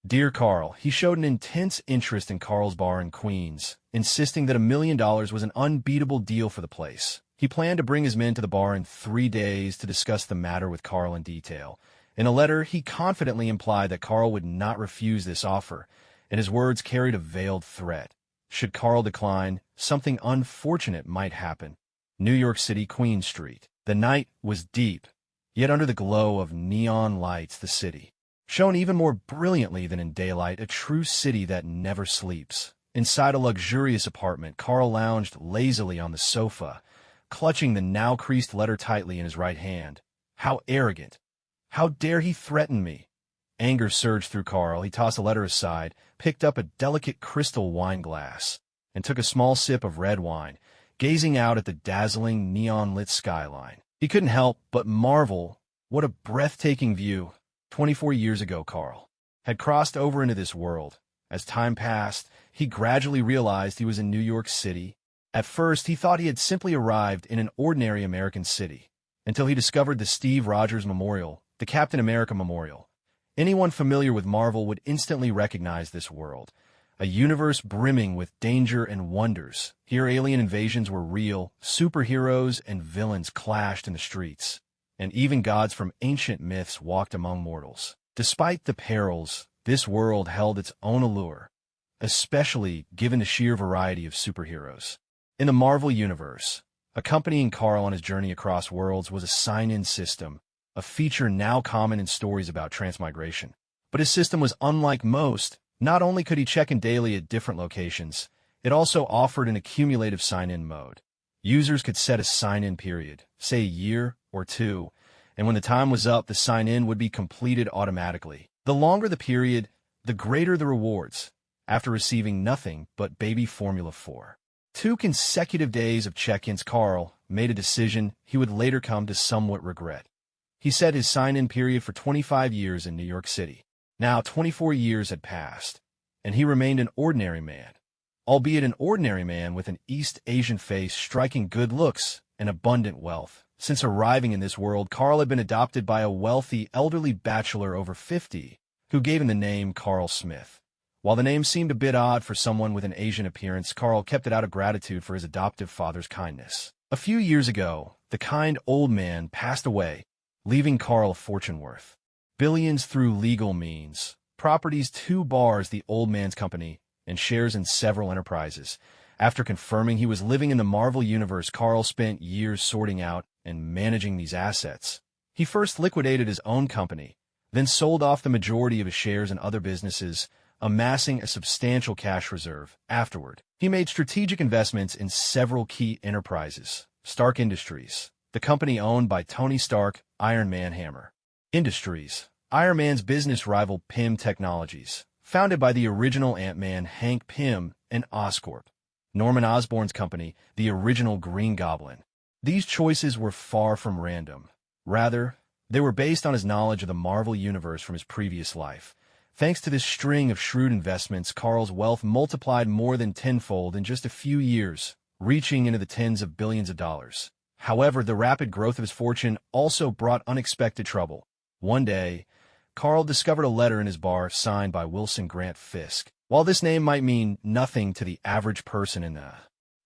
Dear Carl, he showed an intense interest in Carl's bar in Queens, insisting that $1 million was an unbeatable deal for the place. He planned to bring his men to the bar in 3 days to discuss the matter with Carl in detail. In a letter, he confidently implied that Carl would not refuse this offer, and his words carried a veiled threat. Should Carl decline, something unfortunate might happen. New York City, Queen Street. The night was deep, yet under the glow of neon lights the city shone even more brilliantly than in daylight, a true city that never sleeps. Inside a luxurious apartment, Carl lounged lazily on the sofa, clutching the now-creased letter tightly in his right hand. How arrogant! How dare he threaten me? Anger surged through Carl. He tossed the letter aside, picked up a delicate crystal wine glass, and took a small sip of red wine, gazing out at the dazzling neon-lit skyline. He couldn't help but marvel. What a breathtaking view! 24 years ago, Carl had crossed over into this world. As time passed, he gradually realized he was in New York City. At first, he thought he had simply arrived in an ordinary American city, until he discovered the Steve Rogers Memorial, the Captain America Memorial. Anyone familiar with Marvel would instantly recognize this world, a universe brimming with danger and wonders. Here, alien invasions were real, superheroes and villains clashed in the streets, and even gods from ancient myths walked among mortals. Despite the perils, this world held its own allure, especially given the sheer variety of superheroes. In the Marvel Universe, accompanying Carl on his journey across worlds was a sign-in system, a feature now common in stories about transmigration. But his system was unlike most. Not only could he check in daily at different locations, it also offered an accumulative sign-in mode. Users could set a sign-in period, say a year or 2, and when the time was up, the sign-in would be completed automatically. The longer the period, the greater the rewards, after receiving nothing but baby Formula 4. 2 consecutive days of check-ins, Carl made a decision he would later come to somewhat regret. He set his sign-in period for 25 years in New York City. Now 24 years had passed, and he remained an ordinary man, albeit an ordinary man with an East Asian face, striking good looks, and abundant wealth. Since arriving in this world, Carl had been adopted by a wealthy, elderly bachelor over 50, who gave him the name Carl Smith. While the name seemed a bit odd for someone with an Asian appearance, Carl kept it out of gratitude for his adoptive father's kindness. A few years ago, the kind old man passed away, leaving Carl a fortune worth billions through legal means, properties, 2 bars, the old man's company, and shares in several enterprises. After confirming he was living in the Marvel Universe, Carl spent years sorting out and managing these assets. He first liquidated his own company, then sold off the majority of his shares in other businesses, amassing a substantial cash reserve. Afterward, he made strategic investments in several key enterprises. Stark Industries, the company owned by Tony Stark, Iron Man Hammer Industries, Iron Man's business rival Pym Technologies, founded by the original Ant-Man Hank Pym, and Oscorp, Norman Osborn's company, the original Green Goblin. These choices were far from random. Rather, they were based on his knowledge of the Marvel Universe from his previous life. Thanks to this string of shrewd investments, Carl's wealth multiplied more than tenfold in just a few years, reaching into the tens of billions of dollars. However, the rapid growth of his fortune also brought unexpected trouble. One day, Carl discovered a letter in his bar signed by Wilson Grant Fisk. While this name might mean nothing to the average person in the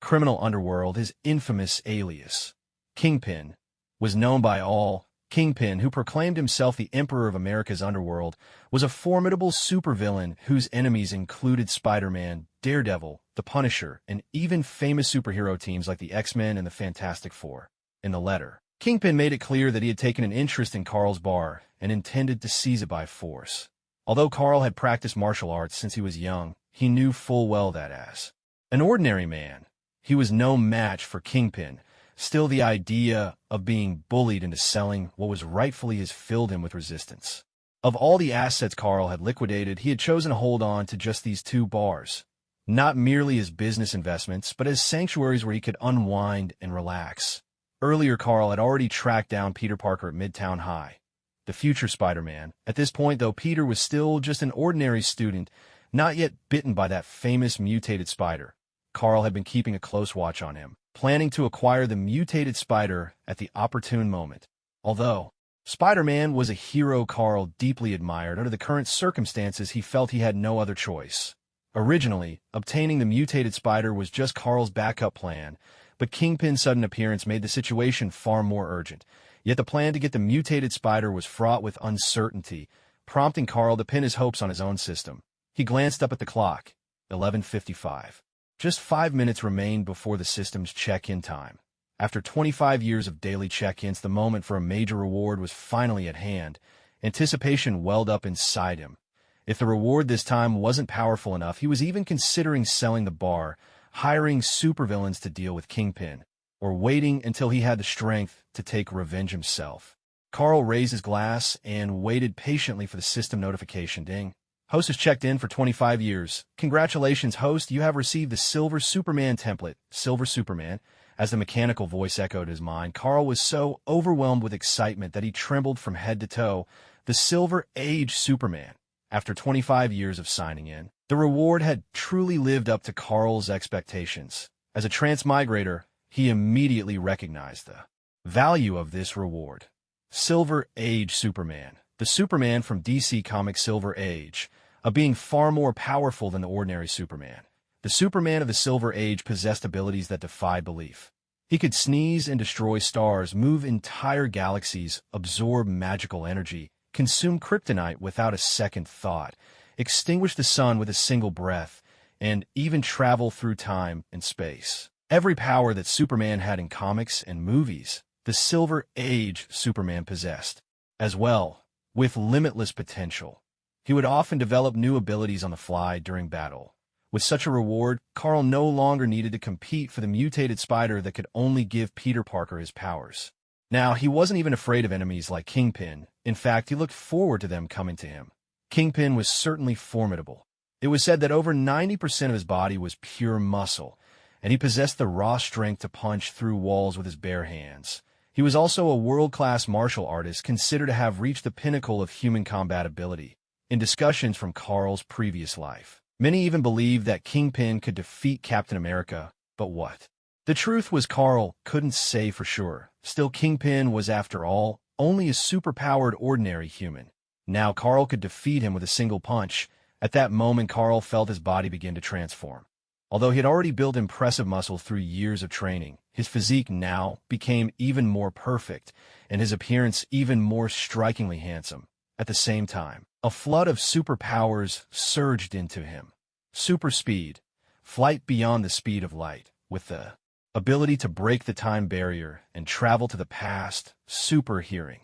criminal underworld, his infamous alias, Kingpin, was known by all. Kingpin, who proclaimed himself the Emperor of America's underworld, was a formidable supervillain whose enemies included Spider-Man, Daredevil, the Punisher, and even famous superhero teams like the X-Men and the Fantastic Four. In the letter, Kingpin made it clear that he had taken an interest in Carl's bar and intended to seize it by force. Although Carl had practiced martial arts since he was young, he knew full well that as an ordinary man, he was no match for Kingpin. Still, the idea of being bullied into selling what was rightfully his filled him with resistance. Of all the assets Carl had liquidated, he had chosen to hold on to just these 2 bars, not merely as business investments, but as sanctuaries where he could unwind and relax. Earlier, Carl had already tracked down Peter Parker at Midtown High, the future Spider-Man. At this point, though, Peter was still just an ordinary student, not yet bitten by that famous mutated spider. Carl had been keeping a close watch on him, planning to acquire the mutated spider at the opportune moment. Although Spider-Man was a hero Carl deeply admired. Under the current circumstances, he felt he had no other choice. Originally, obtaining the mutated spider was just Carl's backup plan, but Kingpin's sudden appearance made the situation far more urgent. Yet the plan to get the mutated spider was fraught with uncertainty, prompting Carl to pin his hopes on his own system. He glanced up at the clock. 11:55. Just 5 minutes remained before the system's check-in time. After 25 years of daily check-ins, the moment for a major reward was finally at hand. Anticipation welled up inside him. If the reward this time wasn't powerful enough, he was even considering selling the bar, hiring supervillains to deal with Kingpin, or waiting until he had the strength to take revenge himself. Carl raised his glass and waited patiently for the system notification. Ding. Host has checked in for 25 years. Congratulations, host. You have received the Silver Superman template. Silver Superman. As the mechanical voice echoed his mind, Carl was so overwhelmed with excitement that he trembled from head to toe. The Silver Age Superman. After 25 years of signing in, the reward had truly lived up to Carl's expectations. As a transmigrator, he immediately recognized the value of this reward. Silver Age Superman. The Superman from DC Comics' Silver Age, a being far more powerful than the ordinary Superman. The Superman of the Silver Age possessed abilities that defied belief. He could sneeze and destroy stars, move entire galaxies, absorb magical energy, consume kryptonite without a second thought, extinguish the sun with a single breath, and even travel through time and space. Every power that Superman had in comics and movies, the Silver Age Superman possessed. As well, with limitless potential. He would often develop new abilities on the fly during battle. With such a reward, Carl no longer needed to compete for the mutated spider that could only give Peter Parker his powers. Now, he wasn't even afraid of enemies like Kingpin. In fact, he looked forward to them coming to him. Kingpin was certainly formidable. It was said that over 90% of his body was pure muscle, and he possessed the raw strength to punch through walls with his bare hands. He was also a world-class martial artist, considered to have reached the pinnacle of human combat ability. In discussions from Carl's previous life, many even believed that Kingpin could defeat Captain America, but what? The truth was Carl couldn't say for sure. Still, Kingpin was, after all, only a superpowered ordinary human. Now Carl could defeat him with a single punch. At that moment, Carl felt his body begin to transform. Although he had already built impressive muscle through years of training, his physique now became even more perfect, and his appearance even more strikingly handsome. At the same time, a flood of superpowers surged into him. Super speed, flight beyond the speed of light, with the ability to break the time barrier and travel to the past, super hearing,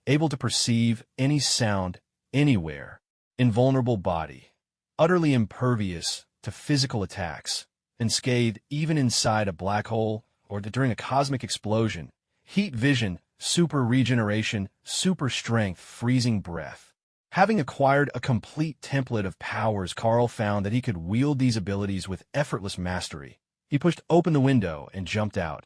able to perceive any sound anywhere, invulnerable body, utterly impervious to physical attacks, unscathed even inside a black hole or during a cosmic explosion, heat vision, super regeneration, super strength, freezing breath. Having acquired a complete template of powers, Carl found that he could wield these abilities with effortless mastery. He pushed open the window and jumped out,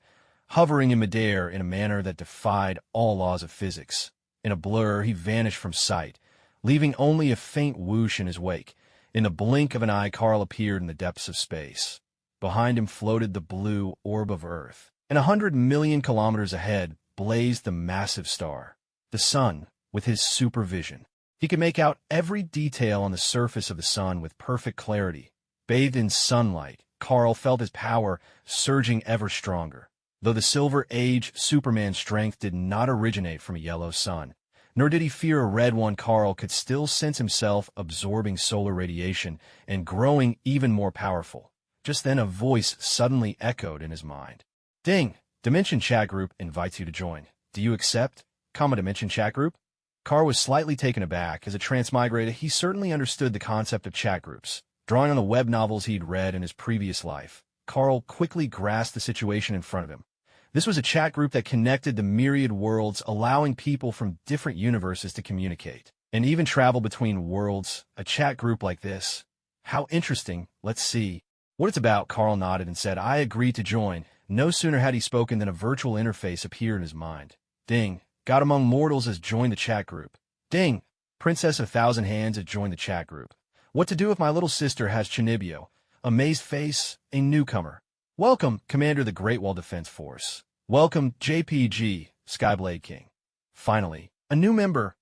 hovering in midair in a manner that defied all laws of physics. In a blur, he vanished from sight, leaving only a faint whoosh in his wake. In the blink of an eye, Carl appeared in the depths of space. Behind him floated the blue orb of Earth, and 100 million kilometers ahead blazed the massive star, the sun, with his supervision. He could make out every detail on the surface of the sun with perfect clarity. Bathed in sunlight, Carl felt his power surging ever stronger. Though the Silver Age Superman's strength did not originate from a yellow sun, nor did he fear a red one, Carl could still sense himself absorbing solar radiation and growing even more powerful. Just then a voice suddenly echoed in his mind. Ding! Dimension Chat Group invites you to join. Do you accept? Dimension Chat Group? Carl was slightly taken aback. As a transmigrator, he certainly understood the concept of chat groups. Drawing on the web novels he'd read in his previous life, Carl quickly grasped the situation in front of him. This was a chat group that connected the myriad worlds, allowing people from different universes to communicate and even travel between worlds. A chat group like this. How interesting. Let's see what it's about. Carl nodded and said, I agree to join. No sooner had he spoken than a virtual interface appeared in his mind. Ding. God Among Mortals has joined the chat group. Ding. Princess of Thousand Hands has joined the chat group. What to do if my little sister has Chinibio? Amazed face, a newcomer. Welcome, Commander of the Great Wall Defense Force. Welcome, JPG, Skyblade King. Finally, A new member.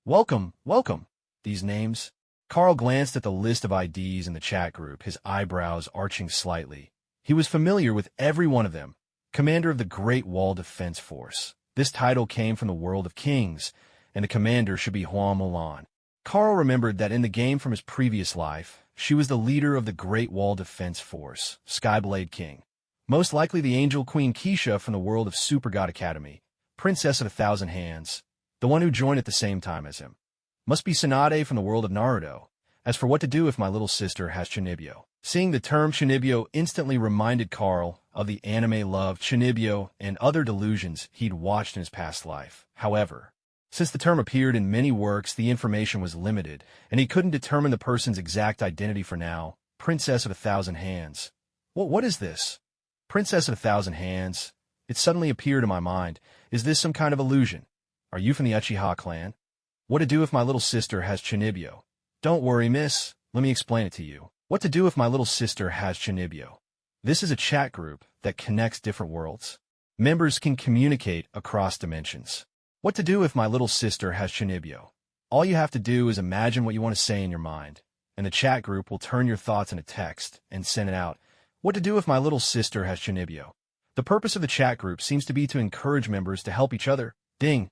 Welcome, welcome. These names. Carl glanced at the list of IDs in the chat group, his eyebrows arching slightly. He was familiar with every one of them. Commander of the Great Wall Defense Force. This title came from the world of kings, and the commander should be Hua Mulan. Carl remembered that in the game from his previous life, she was the leader of the Great Wall Defense Force, Skyblade King. Most likely the angel Queen Kesha from the world of Super God Academy, Princess of a Thousand Hands, the one who joined at the same time as him. Must be Tsunade from the world of Naruto. As for what to do if my little sister has Chunibyo. Seeing the term Chunibyo instantly reminded Carl of the anime-loved Chunibyo and other delusions he'd watched in his past life. However, since the term appeared in many works, the information was limited, and he couldn't determine the person's exact identity for now. Princess of a Thousand Hands. What is this? Princess of a Thousand Hands. It suddenly appeared in my mind. Is this some kind of illusion? Are you from the Uchiha clan? What to do if my little sister has Chunibyo? Don't worry, miss. Let me explain it to you. What to do if my little sister has Chunibyo? This is a chat group that connects different worlds. Members can communicate across dimensions. What to do if my little sister has Chunibyo? All you have to do is imagine what you want to say in your mind, and the chat group will turn your thoughts into text and send it out. What to do if my little sister has Chunibyo? The purpose of the chat group seems to be to encourage members to help each other. Ding.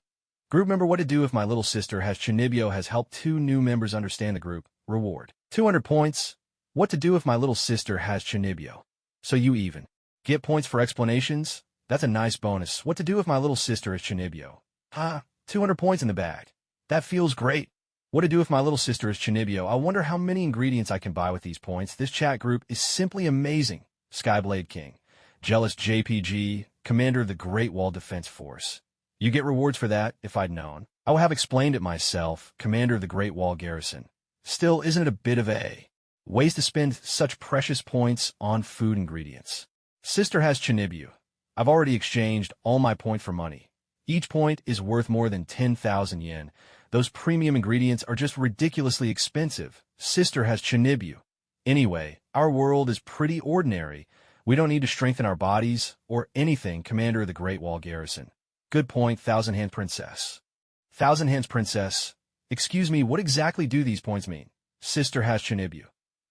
Group member What to do if my little sister has Chunibyo has helped 2 new members understand the group. Reward. 200 points. What to do if my little sister has Chunibyo? So you even get points for explanations? That's a nice bonus. What to do if my little sister has Chunibyo? 200 points in the bag. That feels great. What to do if my little sister is Chunibyo? I wonder how many ingredients I can buy with these points. This chat group is simply amazing. Skyblade King. Jealous JPG, commander of the Great Wall Defense Force. You get rewards for that, if I'd known. I would have explained it myself, commander of the Great Wall Garrison. Still, isn't it a bit of a waste to spend such precious points on food ingredients? Sister has Chunibyo. I've already exchanged all my point for money. Each point is worth more than 10,000 yen. Those premium ingredients are just ridiculously expensive. Sister has Chunibyo. Anyway, our world is pretty ordinary. We don't need to strengthen our bodies or anything, commander of the Great Wall Garrison. Good point, Thousand Hands Princess. Thousand Hands Princess. Excuse me, what exactly do these points mean? Sister has Chunibyo.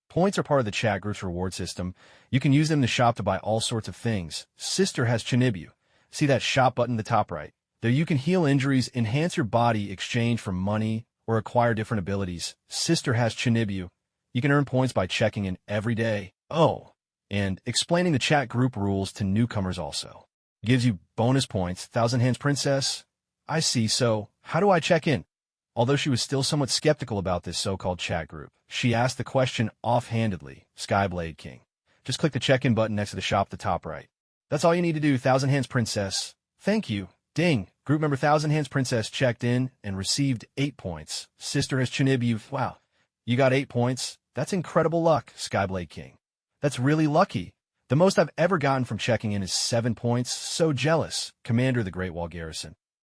Points are part of the chat group's reward system. You can use them in the shop to buy all sorts of things. Sister has Chunibyo. See that shop button in the top right? There you can heal injuries, enhance your body, exchange for money, or acquire different abilities. Sister has Chunibyo. You can earn points by checking in every day. Oh, and explaining the chat group rules to newcomers also. Gives you bonus points. Thousand Hands Princess. I see, so how do I check in? Although she was still somewhat skeptical about this so-called chat group, she asked the question offhandedly. Skyblade King. Just click the check-in button next to the shop at the top right. That's all you need to do, Thousand Hands Princess. Thank you. Ding. Group member Thousand Hands Princess checked in and received 8 points. Sister has Chunibyo. Wow. You got 8 points. That's incredible luck, Skyblade King. That's really lucky. The most I've ever gotten from checking in is 7 points. So jealous. Commander of the Great Wall Garrison.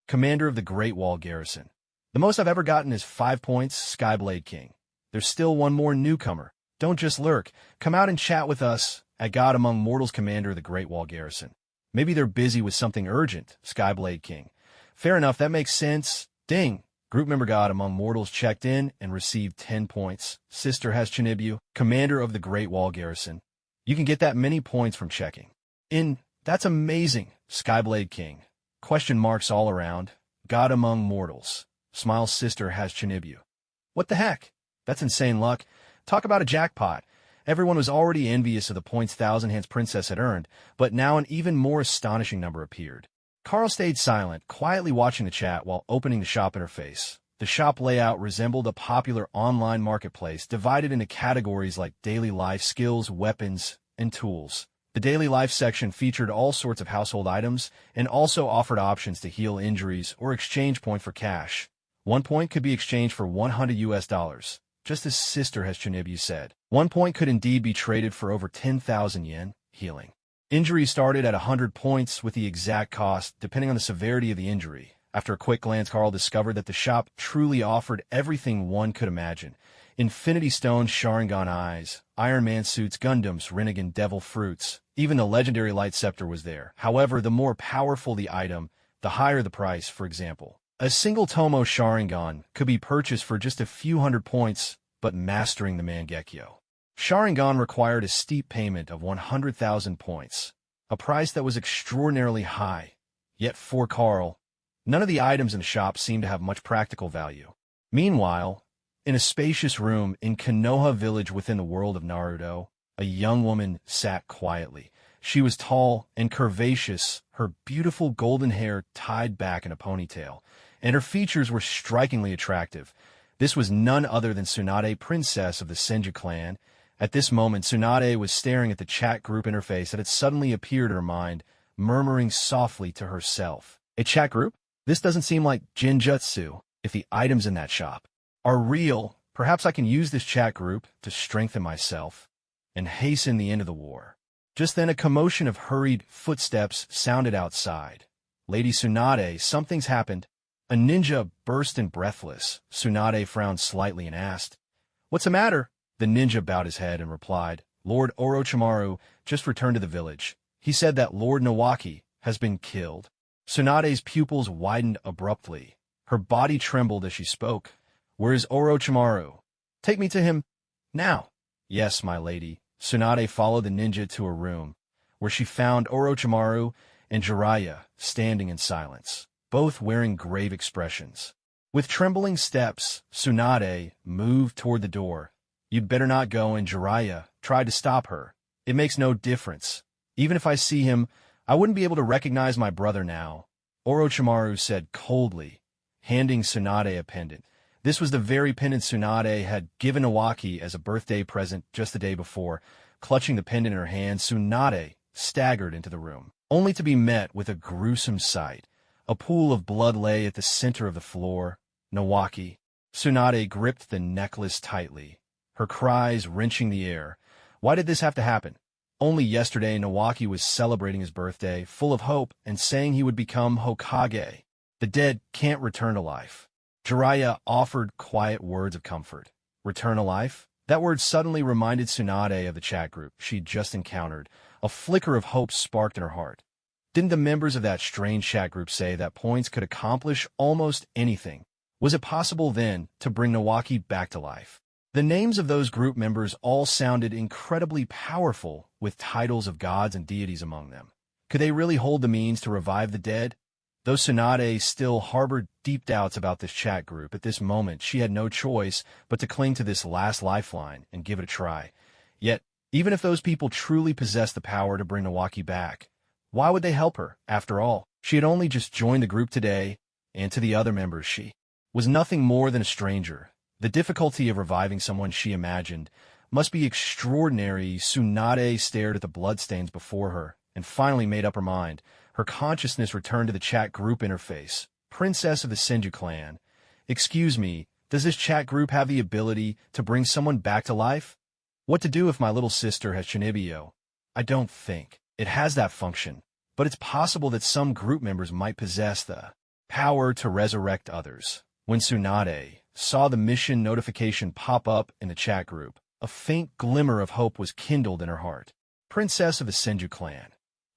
Commander of the Great Wall Garrison. The most I've ever gotten is 5 points. Skyblade King. There's still one more newcomer. Don't just lurk. Come out and chat with us at God Among Mortals, Commander of the Great Wall Garrison. Maybe they're busy with something urgent. Skyblade King. Fair enough. That makes sense. Ding. Group member God Among Mortals checked in and received 10 points. Sister has Chunibyo. Commander of the Great Wall Garrison. You can get that many points from checking in. That's amazing. Skyblade King. Question marks all around. God Among Mortals. Smile's sister has Chunibyo. What the heck? That's insane luck. Talk about a jackpot. Everyone was already envious of the points Thousand Hands Princess had earned, but now an even more astonishing number appeared. Carl stayed silent, quietly watching the chat while opening the shop interface. The shop layout resembled a popular online marketplace divided into categories like daily life, skills, weapons, and tools. The daily life section featured all sorts of household items and also offered options to heal injuries or exchange point for cash. 1 point could be exchanged for $100, just as Sister has Chunibyo said. 1 point could indeed be traded for over 10,000 yen, healing. Injuries started at 100 points with the exact cost, depending on the severity of the injury. After a quick glance, Carl discovered that the shop truly offered everything one could imagine. Infinity Stones, Sharingan Eyes, Iron Man suits, Gundams, Rinnegan Devil Fruits. Even the legendary Light Scepter was there. However, the more powerful the item, the higher the price. For example, A single Tomo Sharingan could be purchased for just a few hundred points, but mastering the Mangekyo Sharingan required a steep payment of 100,000 points, a price that was extraordinarily high. Yet for Carl, none of the items in the shop seemed to have much practical value. Meanwhile, in a spacious room in Konoha village within the world of Naruto, a young woman sat quietly. She was tall and curvaceous, her beautiful golden hair tied back in a ponytail, and her features were strikingly attractive. This was none other than Tsunade, princess of the Senju clan. At this moment, Tsunade was staring at the chat group interface that had suddenly appeared in her mind, murmuring softly to herself. A chat group? This doesn't seem like Jinjutsu. If the items in that shop are real, perhaps I can use this chat group to strengthen myself and hasten the end of the war. Just then a commotion of hurried footsteps sounded outside. Lady Tsunade, something's happened. A ninja burst in breathless. Tsunade frowned slightly and asked, "What's the matter?" The ninja bowed his head and replied, "Lord Orochimaru just returned to the village. He said that Lord Nawaki has been killed." Tsunade's pupils widened abruptly. Her body trembled as she spoke. "Where is Orochimaru? Take me to him now." "Yes, my lady." Tsunade followed the ninja to a room, where she found Orochimaru and Jiraiya standing in silence, both wearing grave expressions. With trembling steps, Tsunade moved toward the door. "You'd better not go," and Jiraiya tried to stop her. "It makes no difference. Even if I see him, I wouldn't be able to recognize my brother now," Orochimaru said coldly, handing Tsunade a pendant. This was the very pendant Tsunade had given Nawaki as a birthday present just the day before. Clutching the pendant in her hand, Tsunade staggered into the room, only to be met with a gruesome sight. A pool of blood lay at the center of the floor. Nawaki. Tsunade gripped the necklace tightly, her cries wrenching the air. Why did this have to happen? Only yesterday, Nawaki was celebrating his birthday, full of hope, and saying he would become Hokage. The dead can't return to life. Jiraiya offered quiet words of comfort. Return to life? That word suddenly reminded Tsunade of the chat group she'd just encountered. A flicker of hope sparked in her heart. Didn't the members of that strange chat group say that points could accomplish almost anything? Was it possible then to bring Nawaki back to life? The names of those group members all sounded incredibly powerful, with titles of gods and deities among them. Could they really hold the means to revive the dead? Though Tsunade still harbored deep doubts about this chat group, at this moment she had no choice but to cling to this last lifeline and give it a try. Yet, even if those people truly possessed the power to bring Nawaki back, why would they help her? After all, she had only just joined the group today, and to the other members she was nothing more than a stranger. The difficulty of reviving someone she imagined must be extraordinary. Tsunade stared at the bloodstains before her and finally made up her mind. Her consciousness returned to the chat group interface. Princess of the Senju clan. "Excuse me, does this chat group have the ability to bring someone back to life? What to do if my little sister has Chunibyo?" "I don't think it has that function, but it's possible that some group members might possess the power to resurrect others." When Tsunade saw the mission notification pop up in the chat group, a faint glimmer of hope was kindled in her heart. "Princess of the Senju clan.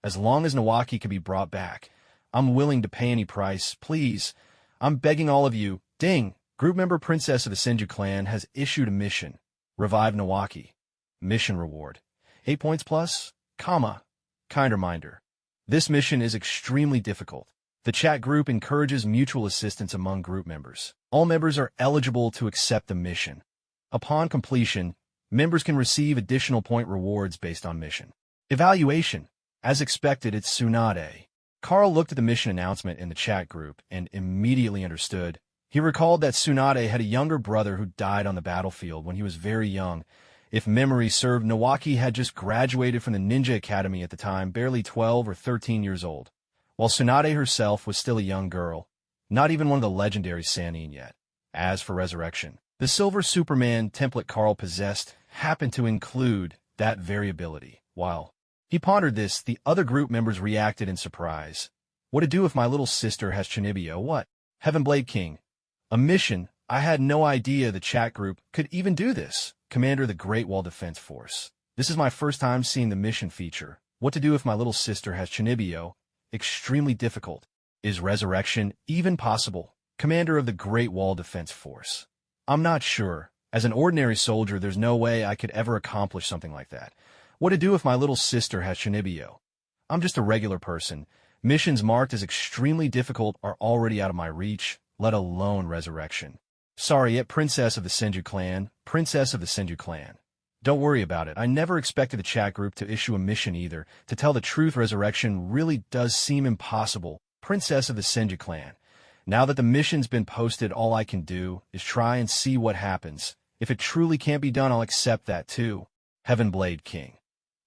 As long as Nawaki can be brought back, I'm willing to pay any price. Please, I'm begging all of you." Ding! Group member Princess of the Senju clan has issued a mission. Revive Nawaki. Mission reward. 8 points plus, comma. Kind reminder. This mission is extremely difficult. The chat group encourages mutual assistance among group members. All members are eligible to accept the mission. Upon completion, members can receive additional point rewards based on mission. Evaluation. As expected, it's Tsunade. Carl looked at the mission announcement in the chat group and immediately understood. He recalled that Tsunade had a younger brother who died on the battlefield when he was very young. If memory served, Nawaki had just graduated from the Ninja Academy at the time, barely 12 or 13 years old, while Tsunade herself was still a young girl, not even one of the legendary Sannin yet. As for resurrection, the Silver Superman template Carl possessed happened to include that variability. While he pondered this, the other group members reacted in surprise. "What to do if my little sister has Chunibyo?" "What? Heavenblade King. A mission? I had no idea the chat group could even do this." "Commander of the Great Wall Defense Force. This is my first time seeing the mission feature. What to do if my little sister has Chunibyo? Extremely difficult. Is resurrection even possible?" commander of the Great Wall Defense Force. I'm not sure. As an ordinary soldier, there's no way I could ever accomplish something like that. What to do if my little sister has Shinibyo? I'm just a regular person. Missions marked as extremely difficult are already out of my reach, let alone resurrection. Sorry, yet Princess of the Senju clan, Princess of the Senju clan. Don't worry about it. I never expected the chat group to issue a mission either. To tell the truth, resurrection really does seem impossible. Princess of the Senju clan. Now that the mission's been posted, all I can do is try and see what happens. If it truly can't be done, I'll accept that too. Heavenblade King.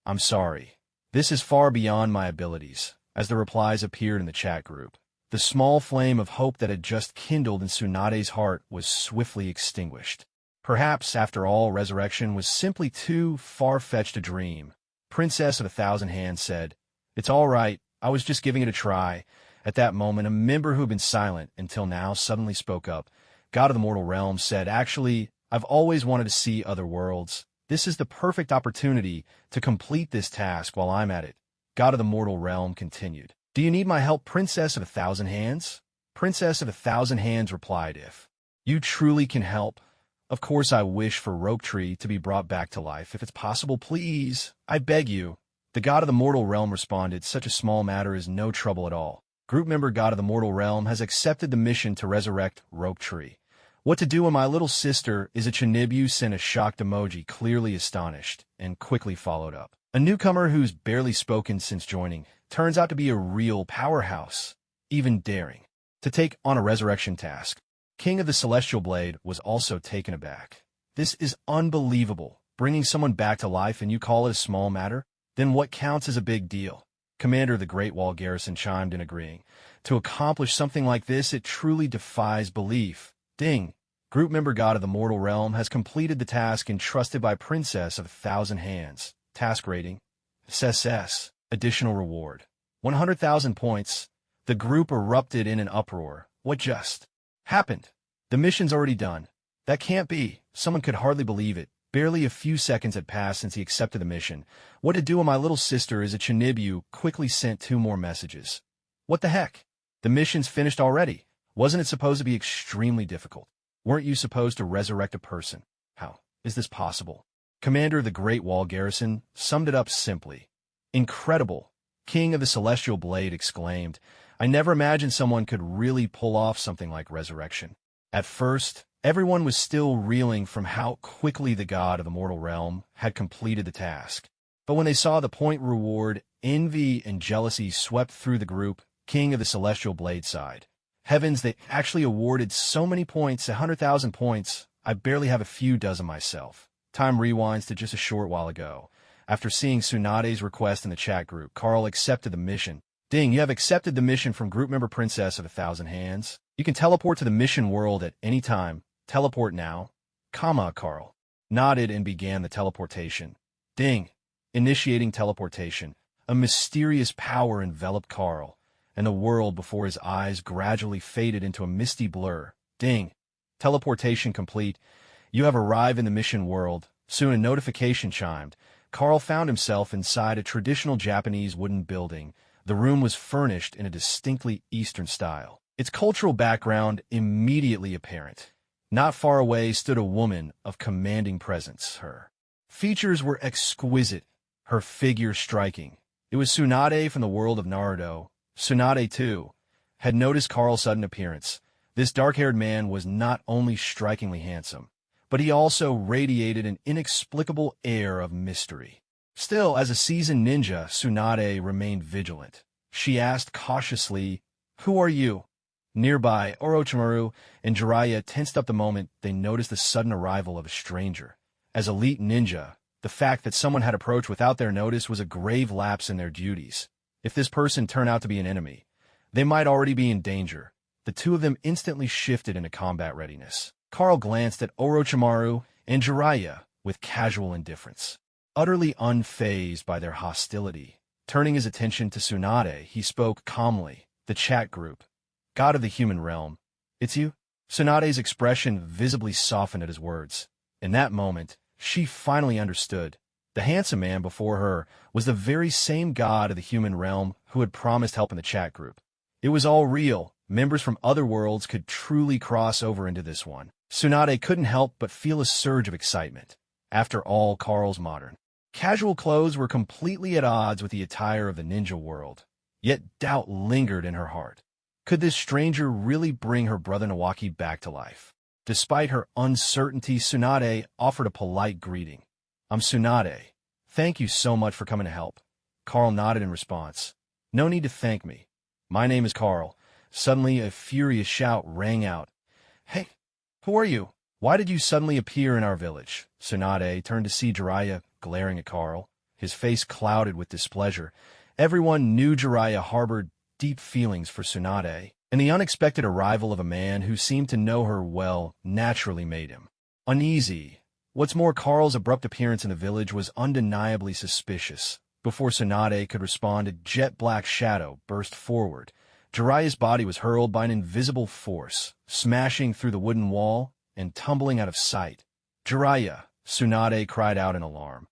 I'm sorry. This is far beyond my abilities, as the replies appeared in the chat group. The small flame of hope that had just kindled in Tsunade's heart was swiftly extinguished. Perhaps, after all, resurrection was simply too far-fetched a dream. Princess of a Thousand Hands said, "It's all right, I was just giving it a try." At that moment, a member who had been silent until now suddenly spoke up. God of the Mortal Realm said, "Actually, I've always wanted to see other worlds. This is the perfect opportunity to complete this task while I'm at it." God of the Mortal Realm continued, "Do you need my help, Princess of a Thousand Hands?" Princess of a Thousand Hands replied, "If you truly can help, of course I wish for Roketree to be brought back to life. If it's possible, please, I beg you." The God of the Mortal Realm responded, "Such a small matter is no trouble at all. Group member God of the Mortal Realm has accepted the mission to resurrect Roketree. What to do when my little sister is a Chinibu?" Sent a shocked emoji, clearly astonished, and quickly followed up. A newcomer who's barely spoken since joining turns out to be a real powerhouse, even daring to take on a resurrection task. King of the Celestial Blade was also taken aback. "This is unbelievable. Bringing someone back to life and you call it a small matter? Then what counts as a big deal?" Commander of the Great Wall Garrison chimed in, agreeing. "To accomplish something like this, it truly defies belief." Ding! Group member God of the Mortal Realm has completed the task entrusted by Princess of a Thousand Hands. Task rating: SS. Additional reward: 100,000 points. The group erupted in an uproar. What just happened? The mission's already done. That can't be. Someone could hardly believe it. Barely a few seconds had passed since he accepted the mission. What to do when my little sister is a Chinibu? Quickly sent 2 more messages. What the heck? The mission's finished already. Wasn't it supposed to be extremely difficult? Weren't you supposed to resurrect a person? How is this possible? Commander of the Great Wall Garrison summed it up simply. Incredible! King of the Celestial Blade exclaimed. I never imagined someone could really pull off something like resurrection. At first, everyone was still reeling from how quickly the God of the Mortal Realm had completed the task. But when they saw the point reward, envy and jealousy swept through the group. King of the Celestial Blade sighed. Heavens, they actually awarded so many points, 100,000 points. I barely have a few dozen myself. Time rewinds to just a short while ago. After seeing Tsunade's request in the chat group, Carl accepted the mission. Ding, you have accepted the mission from group member Princess of a Thousand Hands. You can teleport to the mission world at any time. Teleport now. Carl nodded and began the teleportation. Ding. Initiating teleportation. A mysterious power enveloped Carl, and the world before his eyes gradually faded into a misty blur. Ding. Teleportation complete. You have arrived in the mission world. Soon a notification chimed. Carl found himself inside a traditional Japanese wooden building. The room was furnished in a distinctly Eastern style. Its cultural background immediately apparent. Not far away stood a woman of commanding presence. Her features were exquisite, her figure striking. It was Tsunade from the world of Naruto. Tsunade, too, had noticed Carl's sudden appearance. This dark-haired man was not only strikingly handsome, but he also radiated an inexplicable air of mystery. Still, as a seasoned ninja, Tsunade remained vigilant. She asked cautiously, "Who are you?" Nearby, Orochimaru and Jiraiya tensed up the moment they noticed the sudden arrival of a stranger. As elite ninja, the fact that someone had approached without their notice was a grave lapse in their duties. If this person turned out to be an enemy, they might already be in danger. The two of them instantly shifted into combat readiness. Carl glanced at Orochimaru and Jiraiya with casual indifference, utterly unfazed by their hostility. Turning his attention to Tsunade, he spoke calmly. The chat group. God of the human realm. It's you? Tsunade's expression visibly softened at his words. In that moment, she finally understood. The handsome man before her was the very same god of the human realm who had promised help in the chat group. It was all real. members from other worlds could truly cross over into this one. Tsunade couldn't help but feel a surge of excitement. After all, Carl's modern casual clothes were completely at odds with the attire of the ninja world. Yet doubt lingered in her heart. Could this stranger really bring her brother Nawaki back to life? Despite her uncertainty, Tsunade offered a polite greeting. "I'm Tsunade. Thank you so much for coming to help." Carl nodded in response. "No need to thank me. My name is Carl." Suddenly, a furious shout rang out. "Hey, who are you? Why did you suddenly appear in our village?" Tsunade turned to see Jiraiya glaring at Carl, his face clouded with displeasure. Everyone knew Jiraiya harbored deep feelings for Tsunade, and the unexpected arrival of a man who seemed to know her well naturally made him uneasy. What's more, Carl's abrupt appearance in the village was undeniably suspicious. Before Tsunade could respond, a jet-black shadow burst forward. Jiraiya's body was hurled by an invisible force, smashing through the wooden wall and tumbling out of sight. "Jiraiya!" Tsunade cried out in alarm.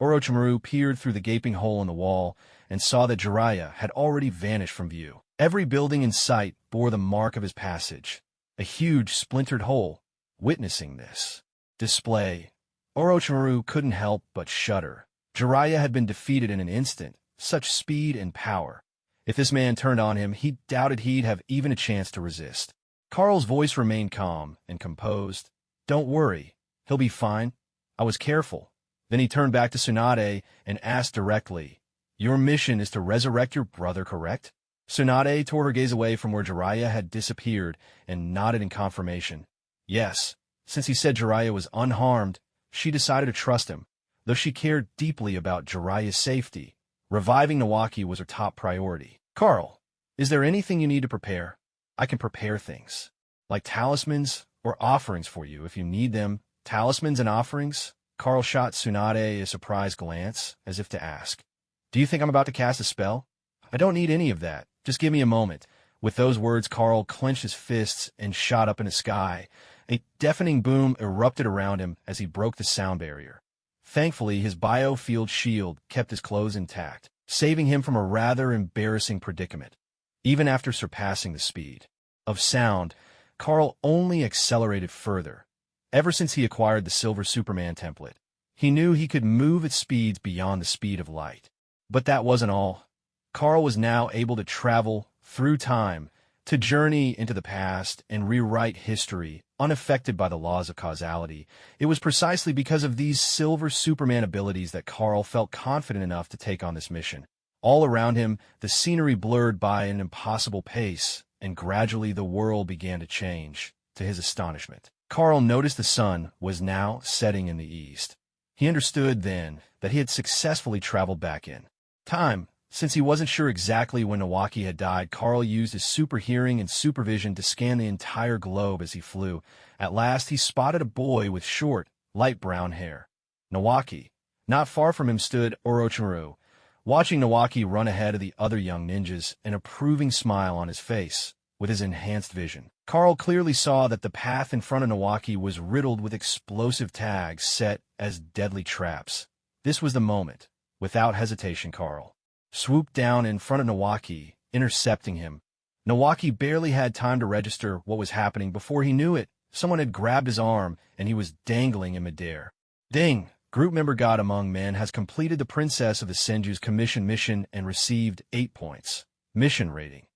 Orochimaru peered through the gaping hole in the wall and saw that Jiraiya had already vanished from view. Every building in sight bore the mark of his passage. A huge splintered hole. Witnessing this display, Orochimaru couldn't help but shudder. Jiraiya had been defeated in an instant. Such speed and power. If this man turned on him, he doubted he'd have even a chance to resist. Carl's voice remained calm and composed. "Don't worry. He'll be fine. I was careful." Then he turned back to Tsunade and asked directly, "Your mission is to resurrect your brother, correct?" Tsunade tore her gaze away from where Jiraiya had disappeared and nodded in confirmation. Yes, since he said Jiraiya was unharmed, she decided to trust him, though she cared deeply about Jiraiya's safety. Reviving Nawaki was her top priority. "Carl, is there anything you need to prepare? I can prepare things, like talismans or offerings for you if you need them." "Talismans and offerings?" Carl shot Tsunade a surprised glance, as if to ask, "Do you think I'm about to cast a spell?" "I don't need any of that. Just give me a moment." With those words, Carl clenched his fists and shot up into Skye. A deafening boom erupted around him as he broke the sound barrier. Thankfully, his biofield shield kept his clothes intact, saving him from a rather embarrassing predicament. Even after surpassing the speed of sound, Carl only accelerated further. Ever since he acquired the Silver Superman template, he knew he could move at speeds beyond the speed of light. But that wasn't all. Carl was now able to travel through time, to journey into the past and rewrite history, unaffected by the laws of causality. It was precisely because of these Silver Superman abilities that Carl felt confident enough to take on this mission. All around him, the scenery blurred by an impossible pace, and gradually the world began to change, to his astonishment. Carl noticed the sun was now setting in the east. He understood then that he had successfully traveled back in time. Since he wasn't sure exactly when Nawaki had died, Carl used his super hearing and supervision to scan the entire globe as he flew. At last, he spotted a boy with short, light brown hair. Nawaki. Not far from him stood Orochimaru, watching Nawaki run ahead of the other young ninjas, an approving smile on his face. With his enhanced vision, Carl clearly saw that the path in front of Nawaki was riddled with explosive tags set as deadly traps. This was the moment. Without hesitation, Carl swooped down in front of Nawaki, intercepting him. Nawaki barely had time to register what was happening before he knew it. Someone had grabbed his arm, and he was dangling in midair. "Ding! Group member God Among Men has completed the Princess of the Senju's commission mission and received 8 points. Mission rating.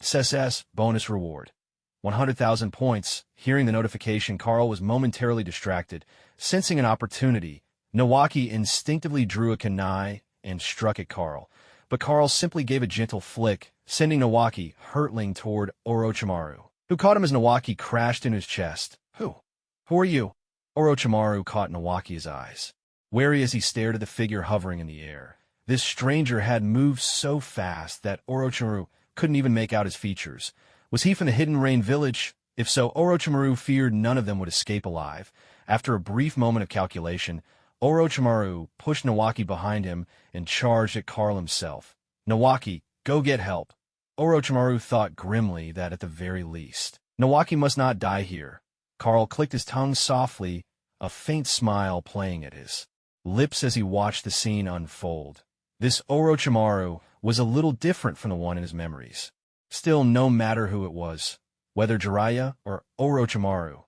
SSS bonus reward. 100,000 points." Hearing the notification, Carl was momentarily distracted. Sensing an opportunity, Nawaki instinctively drew a kunai and struck at Carl. But Carl simply gave a gentle flick, sending Nawaki hurtling toward Orochimaru, who caught him as Nawaki crashed into his chest. Who are you?" Orochimaru caught Nawaki's eyes, wary as he stared at the figure hovering in the air. This stranger had moved so fast that Orochimaru couldn't even make out his features. Was he from the Hidden Rain village? If so, Orochimaru feared none of them would escape alive. After a brief moment of calculation, Orochimaru pushed Nawaki behind him and charged at Carl himself. "Nawaki, go get help." Orochimaru thought grimly that at the very least, Nawaki must not die here. Carl clicked his tongue softly, a faint smile playing at his lips as he watched the scene unfold. This Orochimaru was a little different from the one in his memories. Still, no matter who it was, whether Jiraiya or Orochimaru,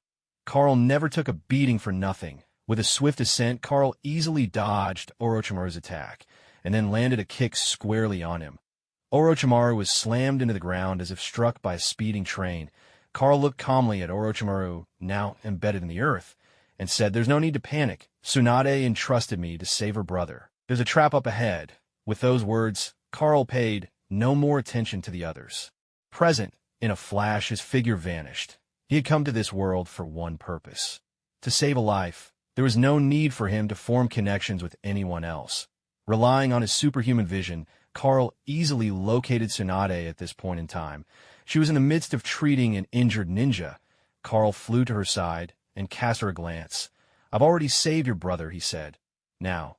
Carl never took a beating for nothing. With a swift ascent, Carl easily dodged Orochimaru's attack, and then landed a kick squarely on him. Orochimaru was slammed into the ground as if struck by a speeding train. Carl looked calmly at Orochimaru, now embedded in the earth, and said, "There's no need to panic. Tsunade entrusted me to save her brother. There's a trap up ahead." With those words, Carl paid no more attention to the others. Present, in a flash, his figure vanished. He had come to this world for one purpose: to save a life. There was no need for him to form connections with anyone else. Relying on his superhuman vision, Carl easily located Tsunade at this point in time. She was in the midst of treating an injured ninja. Carl flew to her side and cast her a glance. "I've already saved your brother," he said. "Now,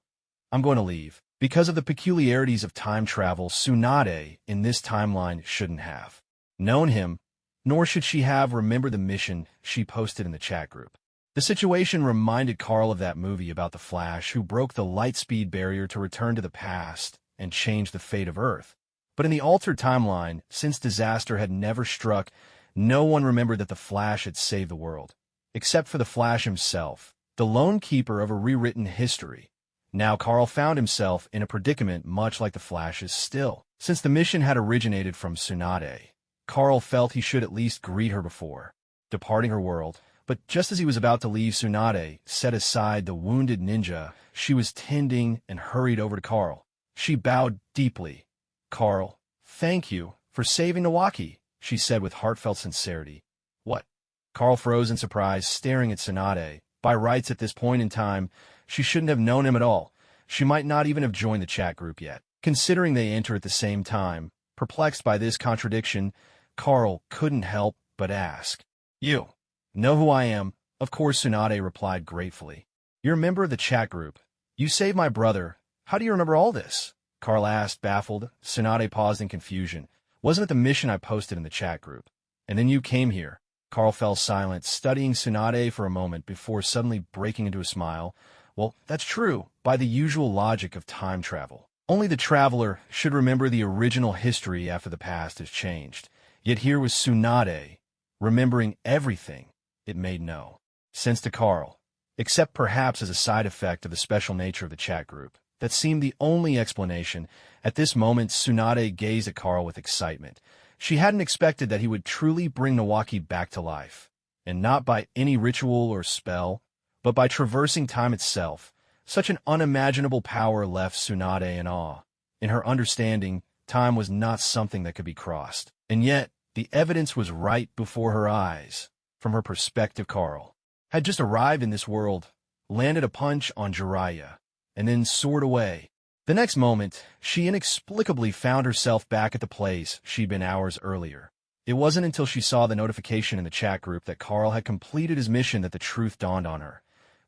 I'm going to leave." Because of the peculiarities of time travel, Tsunade, in this timeline, shouldn't have known him, nor should she have remembered the mission she posted in the chat group. The situation reminded Carl of that movie about the Flash who broke the light-speed barrier to return to the past and change the fate of Earth. But in the altered timeline, since disaster had never struck, no one remembered that the Flash had saved the world, except for the Flash himself, the lone keeper of a rewritten history. Now Carl found himself in a predicament much like the Flash's still. Since the mission had originated from Tsunade, Carl felt he should at least greet her before departing her world. But just as he was about to leave, Tsunade set aside the wounded ninja she was tending and hurried over to Carl. She bowed deeply. "Carl, thank you for saving Nawaki," she said with heartfelt sincerity. "What?" Carl froze in surprise, staring at Tsunade. By rights at this point in time, she shouldn't have known him at all. She might not even have joined the chat group yet. Considering they enter at the same time, perplexed by this contradiction, Carl couldn't help but ask, "You know who I am?" "Of course," Tsunade replied gratefully. "You're a member of the chat group. You saved my brother. How do you remember all this?" Carl asked, baffled. Tsunade paused in confusion. "Wasn't it the mission I posted in the chat group? And then you came here." Carl fell silent, studying Tsunade for a moment before suddenly breaking into a smile. "Well, that's true, by the usual logic of time travel. Only the traveler should remember the original history after the past has changed. Yet here was Tsunade, remembering everything. It made no sense to Carl, except perhaps as a side effect of the special nature of the chat group. That seemed the only explanation. At this moment, Tsunade gazed at Carl with excitement. She hadn't expected that he would truly bring Nawaki back to life, and not by any ritual or spell, but by traversing time itself. Such an unimaginable power left Tsunade in awe. In her understanding, time was not something that could be crossed. And yet, the evidence was right before her eyes. From her perspective, Carl had just arrived in this world, landed a punch on Jiraiya, and then soared away. The next moment, she inexplicably found herself back at the place she'd been hours earlier. It wasn't until she saw the notification in the chat group that Carl had completed his mission that the truth dawned on her.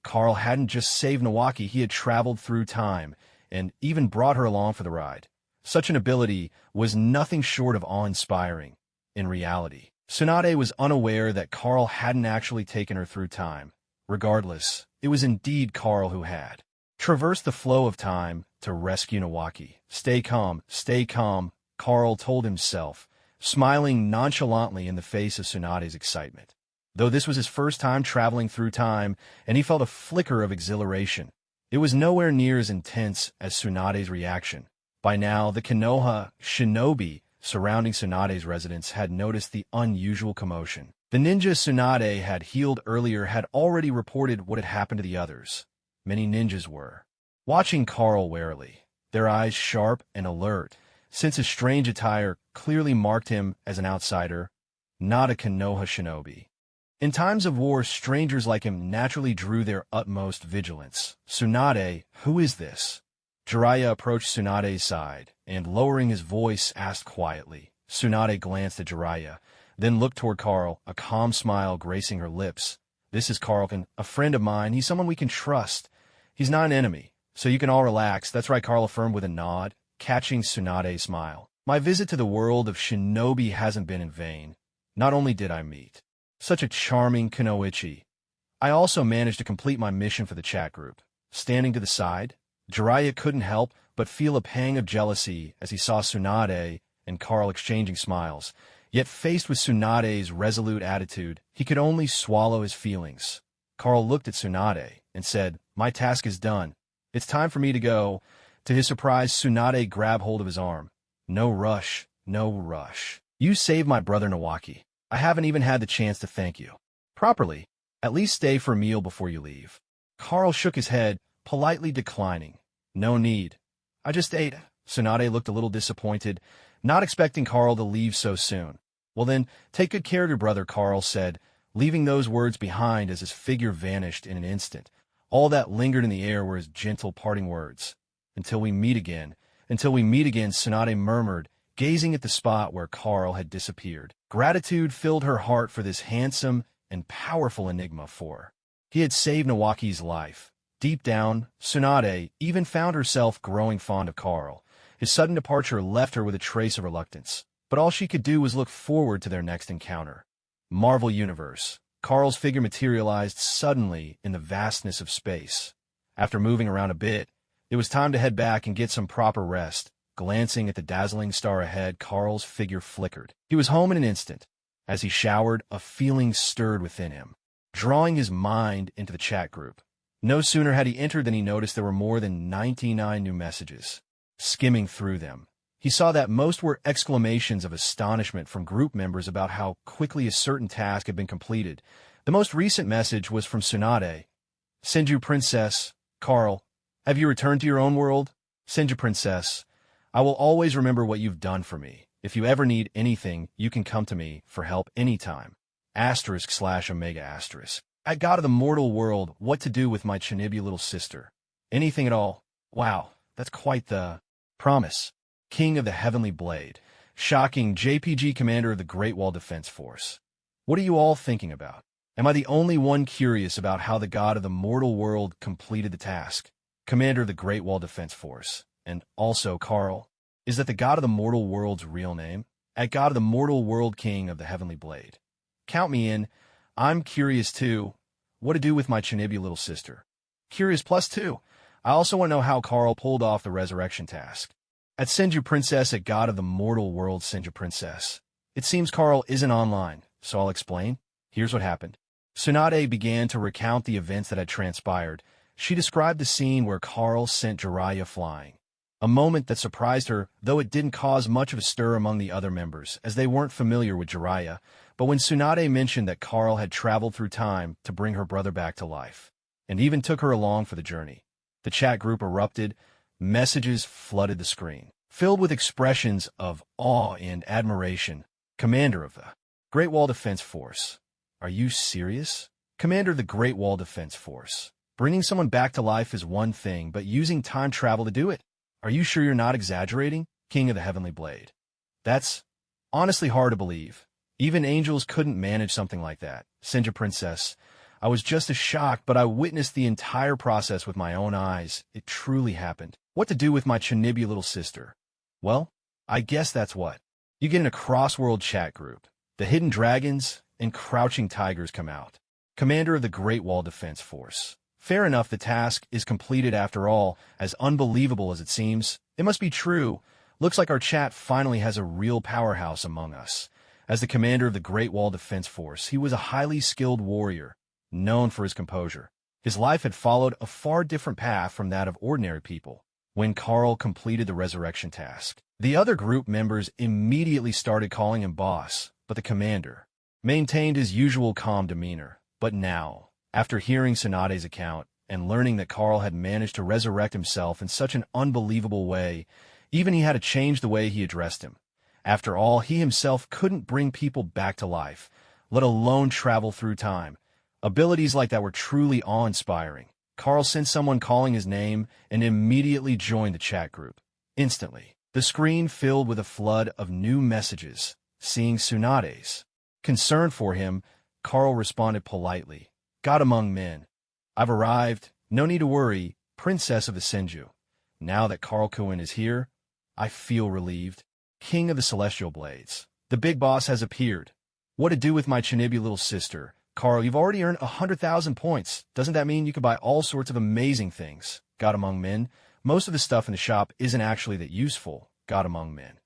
Carl hadn't just saved Nawaki, he had traveled through time, and even brought her along for the ride. Such an ability was nothing short of awe-inspiring. In reality, Tsunade was unaware that Carl hadn't actually taken her through time. Regardless, it was indeed Carl who had traversed the flow of time to rescue Nawaki. Stay calm, Carl told himself, smiling nonchalantly in the face of Tsunade's excitement. Though this was his first time traveling through time, and he felt a flicker of exhilaration, it was nowhere near as intense as Tsunade's reaction. By now, the Konoha shinobi surrounding Tsunade's residence had noticed the unusual commotion. The ninja Tsunade had healed earlier had already reported what had happened to the others. Many ninjas were watching Carl warily, their eyes sharp and alert, since his strange attire clearly marked him as an outsider, not a Konoha shinobi. In times of war, strangers like him naturally drew their utmost vigilance. "Tsunade, who is this?" Jiraiya approached Tsunade's side, and lowering his voice, asked quietly. Tsunade glanced at Jiraiya, then looked toward Carl, a calm smile gracing her lips. "This is Carlton, a friend of mine. He's someone we can trust. He's not an enemy, so you can all relax." "That's right," Carl affirmed with a nod, catching Tsunade's smile. "My visit to the world of shinobi hasn't been in vain. Not only did I meet such a charming kunoichi, I also managed to complete my mission for the chat group." Standing to the side, Jiraiya couldn't help but feel a pang of jealousy as he saw Tsunade and Carl exchanging smiles. Yet faced with Tsunade's resolute attitude, he could only swallow his feelings. Carl looked at Tsunade and said, "My task is done. It's time for me to go." To his surprise, Tsunade grabbed hold of his arm. "No rush, no rush. You saved my brother Nawaki. I haven't even had the chance to thank you properly. At least stay for a meal before you leave." Carl shook his head, politely declining. "No need. I just ate." Tsunade looked a little disappointed, not expecting Carl to leave so soon. "Well then, take good care of your brother," Carl said, leaving those words behind as his figure vanished in an instant. All that lingered in the air were his gentle parting words. "Until we meet again." "Until we meet again," Tsunade murmured, gazing at the spot where Carl had disappeared. Gratitude filled her heart for this handsome and powerful enigma, for he had saved Nawaki's life. Deep down, Tsunade even found herself growing fond of Carl. His sudden departure left her with a trace of reluctance, but all she could do was look forward to their next encounter. Marvel Universe. Carl's figure materialized suddenly in the vastness of space. After moving around a bit, it was time to head back and get some proper rest. Glancing at the dazzling star ahead, Carl's figure flickered. He was home in an instant. As he showered, a feeling stirred within him, drawing his mind into the chat group. No sooner had he entered than he noticed there were more than 99 new messages. Skimming through them, he saw that most were exclamations of astonishment from group members about how quickly a certain task had been completed. The most recent message was from Tsunade. "Senju Princess, Carl, have you returned to your own world? Senju Princess, I will always remember what you've done for me. If you ever need anything, you can come to me for help anytime. */omega*. At God of the mortal world, what to do with my Tsunade little sister? Anything at all. Wow, that's quite the promise. King of the Heavenly Blade. Shocking JPG Commander of the Great Wall Defense Force. What are you all thinking about? Am I the only one curious about how the God of the mortal world completed the task? Commander of the Great Wall Defense Force. And also Carl. Is that the God of the mortal world's real name? At God of the mortal world, King of the Heavenly Blade. Count me in. I'm curious too. What to do with my Tsunade little sister? Curious +2. I also want to know how Carl pulled off the resurrection task. At Senju Princess, at God of the mortal world, Senju Princess. It seems Carl isn't online, so I'll explain. Here's what happened. Tsunade began to recount the events that had transpired. She described the scene where Carl sent Jiraiya flying. A moment that surprised her, though it didn't cause much of a stir among the other members, as they weren't familiar with Jiraiya. But when Tsunade mentioned that Carl had traveled through time to bring her brother back to life, and even took her along for the journey, the chat group erupted. Messages flooded the screen, filled with expressions of awe and admiration. Commander of the Great Wall Defense Force. Are you serious? Commander of the Great Wall Defense Force. Bringing someone back to life is one thing, but using time travel to do it? Are you sure you're not exaggerating? King of the Heavenly Blade. That's honestly hard to believe. Even angels couldn't manage something like that. Senju Princess. I was just as shocked, but I witnessed the entire process with my own eyes. It truly happened. What to do with my Tsunade little sister? Well, I guess that's what. You get in a cross-world chat group. The hidden dragons and crouching tigers come out. Commander of the Great Wall Defense Force. Fair enough, the task is completed after all. As unbelievable as it seems, it must be true. Looks like our chat finally has a real powerhouse among us. As the commander of the Great Wall Defense Force, he was a highly skilled warrior, known for his composure. His life had followed a far different path from that of ordinary people. When Carl completed the resurrection task, the other group members immediately started calling him boss, but the commander maintained his usual calm demeanor. But now, after hearing Tsunade's account and learning that Carl had managed to resurrect himself in such an unbelievable way, even he had to change the way he addressed him. After all, he himself couldn't bring people back to life, let alone travel through time. Abilities like that were truly awe-inspiring. Carl sent someone calling his name and immediately joined the chat group. Instantly, the screen filled with a flood of new messages. Seeing Tsunade's concern for him, Carl responded politely. God among men. I've arrived. No need to worry, Princess of the Senju. Now that Carl Cohen is here, I feel relieved. King of the Celestial Blades. The big boss has appeared. What to do with my Tsunade little sister? Carl, you've already earned 100,000 points. Doesn't that mean you can buy all sorts of amazing things? God among men. Most of the stuff in the shop isn't actually that useful. God among men.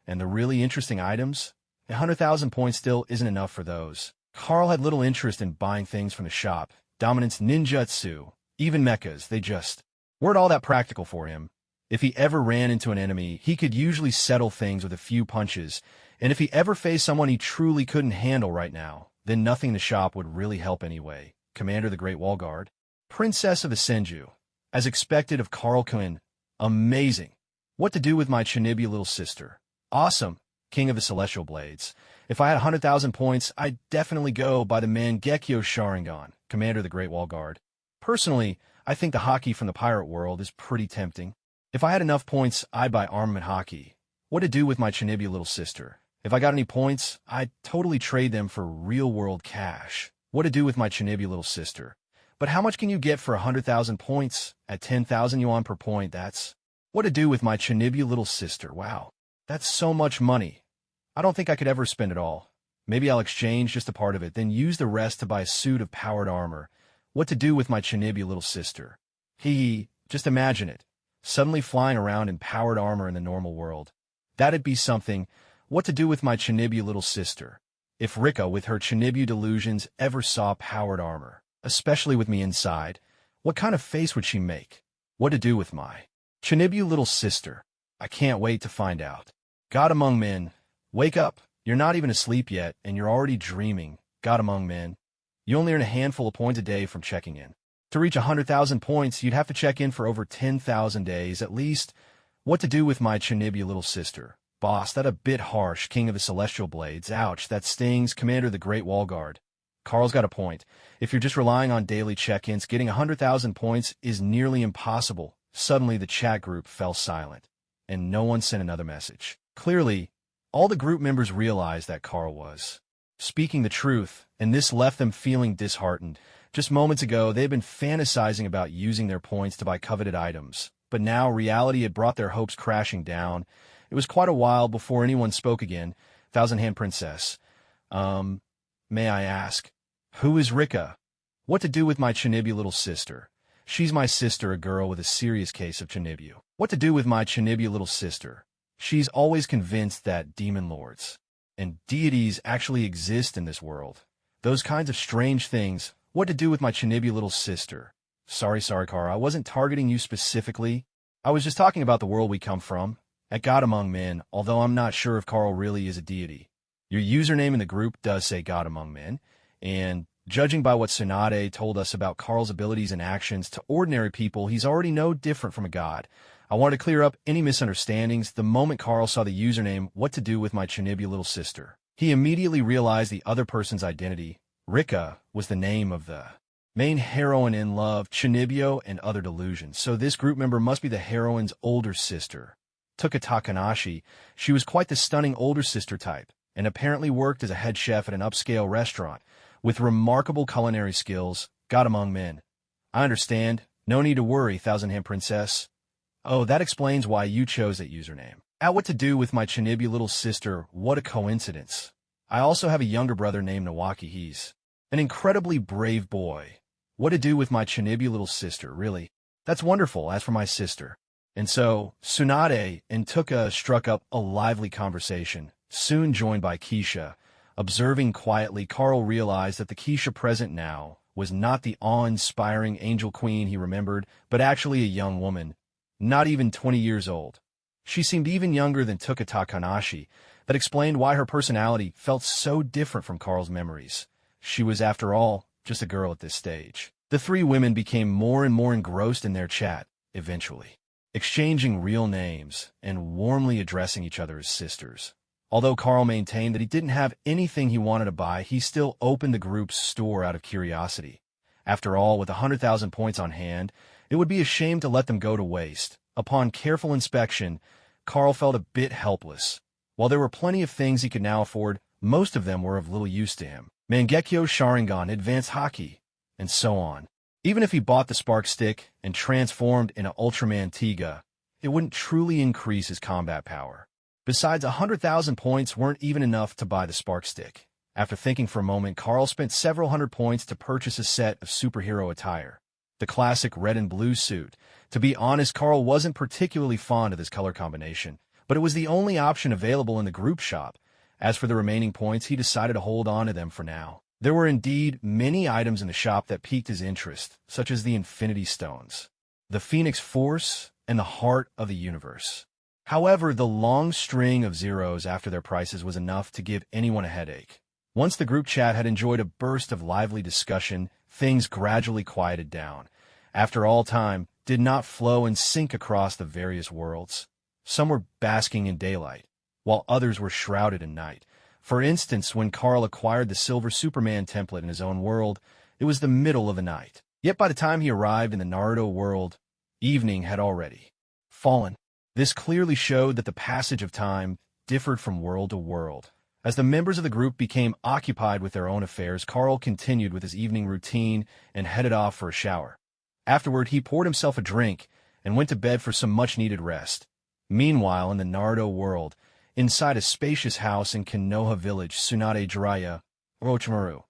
And the really interesting items? 100,000 points still isn't enough for those. Carl had little interest in buying things from the shop. Dominance, ninjutsu, even mechas, they just weren't all that practical for him. If he ever ran into an enemy, he could usually settle things with a few punches, and if he ever faced someone he truly couldn't handle right now, then nothing in the shop would really help anyway. Commander the Great Wall Guard. Princess of the Senju. As expected of Carl Quinn. Amazing. What to do with my Chinibi little sister. Awesome. King of the Celestial Blades. If I had 100,000 points, I'd definitely go by the Mangekyo Sharingan, Commander of the Great Wall Guard. Personally, I think the hockey from the pirate world is pretty tempting. If I had enough points, I'd buy armament hockey. What to do with my Chinibi little sister. If I got any points, I'd totally trade them for real-world cash. What to do with my Chinibi little sister. But how much can you get for 100,000 points? At 10,000 yuan per point, that's... What to do with my Chinibi little sister. Wow. That's so much money. I don't think I could ever spend it all. Maybe I'll exchange just a part of it, then use the rest to buy a suit of powered armor. What to do with my Chinibi little sister. Just imagine it. Suddenly flying around in powered armor in the normal world. That'd be something. What to do with my Chinibi little sister. If Rika with her Chinibu delusions ever saw powered armor, especially with me inside, what kind of face would she make? What to do with my Chinibu little sister. I can't wait to find out. God among men. Wake up. You're not even asleep yet, and you're already dreaming. God among men. You only earn a handful of points a day from checking in. To reach 100,000 points, you'd have to check in for over 10,000 days at least. What to do with my Chinibu little sister. Boss, that a bit harsh, King of the Celestial Blades. Ouch, that stings, Commander of the Great Wall Guard. Carl's got a point. If you're just relying on daily check-ins, getting 100,000 points is nearly impossible. Suddenly, the chat group fell silent, and no one sent another message. Clearly, all the group members realized that Carl was speaking the truth, and this left them feeling disheartened. Just moments ago, they had been fantasizing about using their points to buy coveted items, but now reality had brought their hopes crashing down. It was quite a while before anyone spoke again. Thousand Hand Princess. May I ask, who is Rika? What to do with my Chinibu little sister? She's my sister, a girl with a serious case of Chinibu. What to do with my Chinibu little sister? She's always convinced that demon lords and deities actually exist in this world. Those kinds of strange things. What to do with my Chinibu little sister? Sorry, Carl, I wasn't targeting you specifically. I was just talking about the world we come from. At God Among Men, although I'm not sure if Carl really is a deity. Your username in the group does say God Among Men, and judging by what Tsunade told us about Carl's abilities and actions to ordinary people, he's already no different from a god. I wanted to clear up any misunderstandings the moment Carl saw the username What to Do with My Chinibu Little Sister. He immediately realized the other person's identity. Rika was the name of the main heroine in love, Chinibu, and other delusions, so this group member must be the heroine's older sister. Tuka Takanashi, she was quite the stunning older sister type, and apparently worked as a head chef at an upscale restaurant, with remarkable culinary skills. God Among Men. I understand. No need to worry, Thousand Hand Princess. Oh, that explains why you chose that username. What to do with my Chinibu little sister, what a coincidence. I also have a younger brother named Nawaki. He's an incredibly brave boy. What to do with my Chinibu little sister, really? That's wonderful, as for my sister. And so, Tsunade and Tuka struck up a lively conversation, soon joined by Kesha. Observing quietly, Carl realized that the Kesha present now was not the awe-inspiring angel queen he remembered, but actually a young woman, not even 20 years old. She seemed even younger than Tuka Takanashi. That explained why her personality felt so different from Carl's memories. She was, after all, just a girl at this stage. The three women became more and more engrossed in their chat, eventually exchanging real names and warmly addressing each other as sisters. Although Carl maintained that he didn't have anything he wanted to buy, he still opened the group's store out of curiosity. After all, with 100,000 points on hand, it would be a shame to let them go to waste. Upon careful inspection, Carl felt a bit helpless. While there were plenty of things he could now afford, most of them were of little use to him. Mangekyo Sharingan, Advanced Hockey, and so on. Even if he bought the Spark Stick and transformed into Ultraman Tiga, it wouldn't truly increase his combat power. Besides, 100,000 points weren't even enough to buy the Spark Stick. After thinking for a moment, Carl spent several hundred points to purchase a set of superhero attire. The classic red and blue suit. To be honest, Carl wasn't particularly fond of this color combination. but it was the only option available in the group shop. As for the remaining points, he decided to hold on to them for now. There were indeed many items in the shop that piqued his interest, such as the Infinity Stones, the Phoenix Force, and the Heart of the Universe. However, the long string of zeros after their prices was enough to give anyone a headache. Once the group chat had enjoyed a burst of lively discussion, things gradually quieted down. After all, time did not flow and sink across the various worlds. Some were basking in daylight, while others were shrouded in night. For instance, when Carl acquired the Silver Superman template in his own world, it was the middle of the night. Yet by the time he arrived in the Naruto world, evening had already fallen. This clearly showed that the passage of time differed from world to world. As the members of the group became occupied with their own affairs, Carl continued with his evening routine and headed off for a shower. Afterward, he poured himself a drink and went to bed for some much-needed rest. Meanwhile, in the Naruto world, inside a spacious house in Konoha village, Tsunade, Jiraiya, Orochimaru,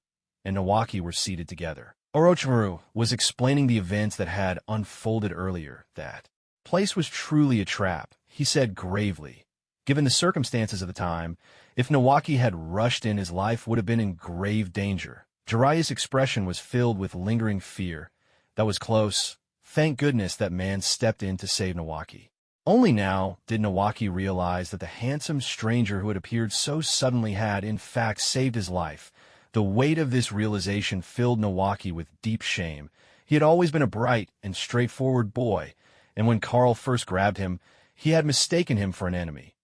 and Nawaki were seated together. Orochimaru was explaining the events that had unfolded earlier. That place was truly a trap, he said gravely. Given the circumstances of the time, if Nawaki had rushed in, his life would have been in grave danger. Jiraiya's expression was filled with lingering fear. That was close. Thank goodness that man stepped in to save Nawaki. Only now did Nawaki realize that the handsome stranger who had appeared so suddenly had, in fact, saved his life. The weight of this realization filled Nawaki with deep shame. He had always been a bright and straightforward boy, and when Carl first grabbed him, he had mistaken him for an enemy,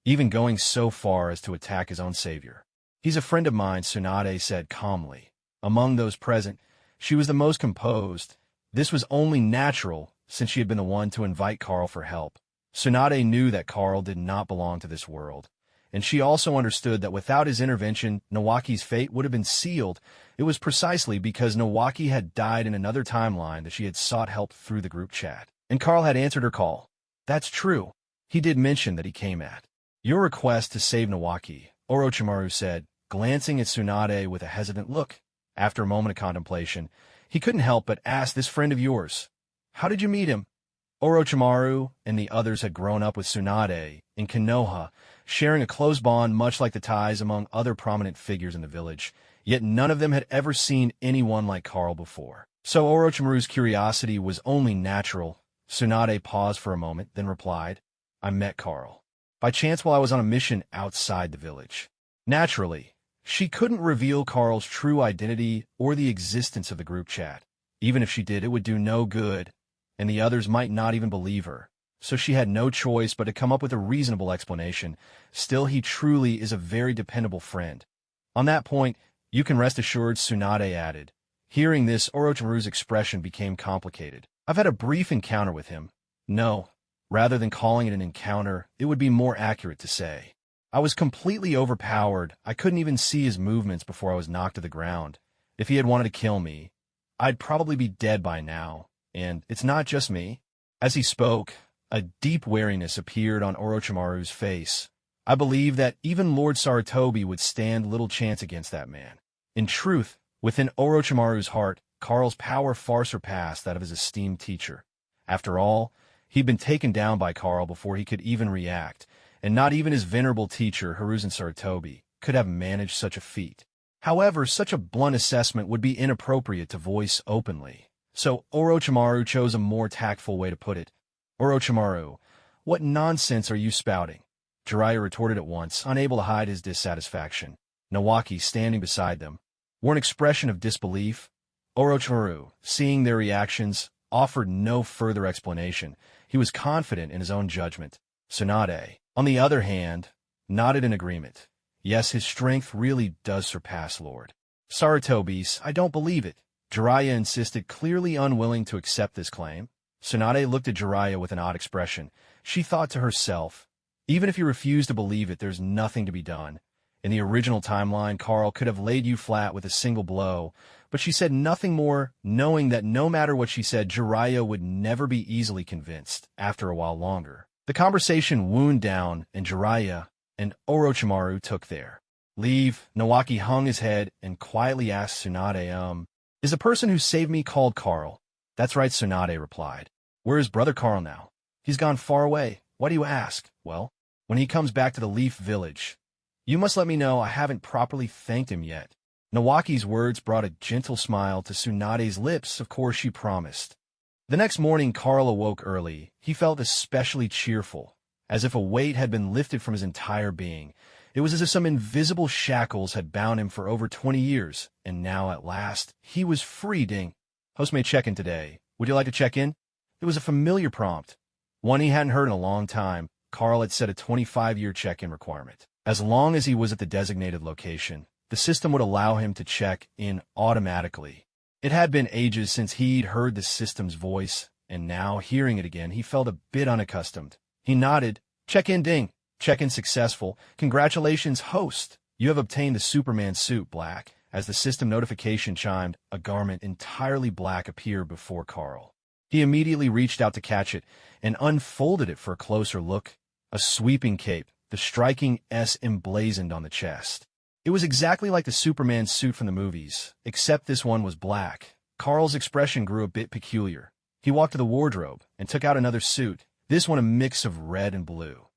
even going so far as to attack his own savior. "He's a friend of mine," Tsunade said calmly. Among those present, she was the most composed. This was only natural, since she had been the one to invite Carl for help. Tsunade knew that Carl did not belong to this world, and she also understood that without his intervention, Nawaki's fate would have been sealed. It was precisely because Nawaki had died in another timeline that she had sought help through the group chat. And Carl had answered her call. That's true. He did mention that he came at your request to save Nawaki, Orochimaru said, glancing at Tsunade with a hesitant look. After a moment of contemplation, he couldn't help but ask, "This friend of yours, how did you meet him?" Orochimaru and the others had grown up with Tsunade in Konoha, sharing a close bond much like the ties among other prominent figures in the village, yet none of them had ever seen anyone like Carl before. So Orochimaru's curiosity was only natural. Tsunade paused for a moment, then replied, "I met Carl by chance while I was on a mission outside the village." Naturally, she couldn't reveal Carl's true identity or the existence of the group chat. Even if she did, it would do no good, and the others might not even believe her. So she had no choice but to come up with a reasonable explanation. Still, he truly is a very dependable friend. On that point, you can rest assured, Tsunade added. Hearing this, Orochimaru's expression became complicated. "I've had a brief encounter with him." No, rather than calling it an encounter, it would be more accurate to say, "I was completely overpowered. I couldn't even see his movements before I was knocked to the ground. If he had wanted to kill me, I'd probably be dead by now. And it's not just me." As he spoke, a deep wariness appeared on Orochimaru's face. "I believe that even Lord Sarutobi would stand little chance against that man." In truth, within Orochimaru's heart, Carl's power far surpassed that of his esteemed teacher. After all, he'd been taken down by Carl before he could even react, and not even his venerable teacher, Hiruzen Sarutobi, could have managed such a feat. However, such a blunt assessment would be inappropriate to voice openly. So Orochimaru chose a more tactful way to put it. "Orochimaru, what nonsense are you spouting?" Jiraiya retorted at once, unable to hide his dissatisfaction. Nawaki, standing beside them, wore an expression of disbelief. Orochimaru, seeing their reactions, offered no further explanation. He was confident in his own judgment. Tsunade, on the other hand, nodded in agreement. Yes, his strength really does surpass Lord Sarutobi's. "I don't believe it," Jiraiya insisted, clearly unwilling to accept this claim. Tsunade looked at Jiraiya with an odd expression. She thought to herself, even if you refuse to believe it, there's nothing to be done. In the original timeline, Carl could have laid you flat with a single blow, but she said nothing more, knowing that no matter what she said, Jiraiya would never be easily convinced. After a while longer, the conversation wound down, and Jiraiya and Orochimaru took their leave. Nawaki hung his head and quietly asked Tsunade, "Is the person who saved me called Carl?" "That's right," Tsunade replied. "Where is brother Carl now?" "He's gone far away." "Why do you ask?" "Well, when he comes back to the Leaf Village. You must let me know I haven't properly thanked him yet." Nawaki's words brought a gentle smile to Tsunade's lips. Of course she promised. The next morning, Carl awoke early. He felt especially cheerful, as if a weight had been lifted from his entire being. It was as if some invisible shackles had bound him for over 20 years, and now, at last, he was free. Ding. "Host may check in today. Would you like to check in?" It was a familiar prompt, one he hadn't heard in a long time. Carl had set a 25-year check-in requirement. As long as he was at the designated location, the system would allow him to check in automatically. It had been ages since he'd heard the system's voice, and now, hearing it again, he felt a bit unaccustomed. He nodded. "Check-in ding. Check-in successful. Congratulations, host. You have obtained the Superman suit, black." As the system notification chimed, a garment entirely black appeared before Carl. He immediately reached out to catch it and unfolded it for a closer look. A sweeping cape, the striking S emblazoned on the chest. It was exactly like the Superman suit from the movies, except this one was black. Carl's expression grew a bit peculiar. He walked to the wardrobe and took out another suit, this one a mix of red and blue.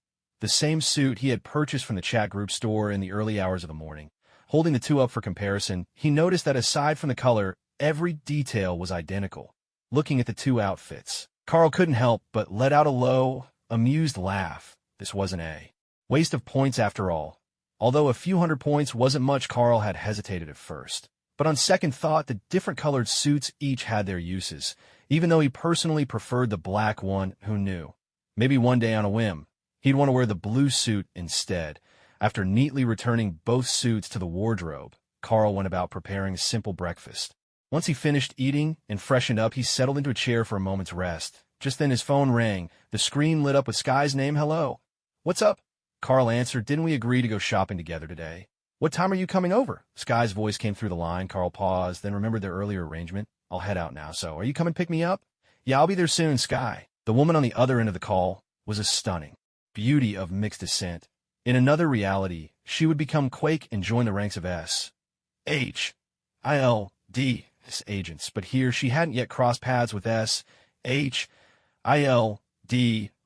The same suit he had purchased from the chat group store in the early hours of the morning. Holding the two up for comparison, he noticed that aside from the color, every detail was identical. Looking at the two outfits, Carl couldn't help but let out a low, amused laugh. This wasn't a waste of points after all. Although a few hundred points wasn't much, Carl had hesitated at first. But on second thought, the different colored suits each had their uses. Even though he personally preferred the black one, who knew? Maybe one day on a whim, he'd want to wear the blue suit instead. After neatly returning both suits to the wardrobe, Carl went about preparing a simple breakfast. Once he finished eating and freshened up, he settled into a chair for a moment's rest. Just then his phone rang. The screen lit up with Skye's name. "Hello." "What's up?" Carl answered. "Didn't we agree to go shopping together today?" "What time are you coming over?" Skye's voice came through the line. Carl paused, then remembered their earlier arrangement. "I'll head out now, so are you coming to pick me up?" "Yeah, I'll be there soon, Skye." The woman on the other end of the call was a stunning beauty of mixed descent. In another reality, she would become Quake and join the ranks of S.H.I.L.D. agents, but here she hadn't yet crossed paths with S.H.I.L.D.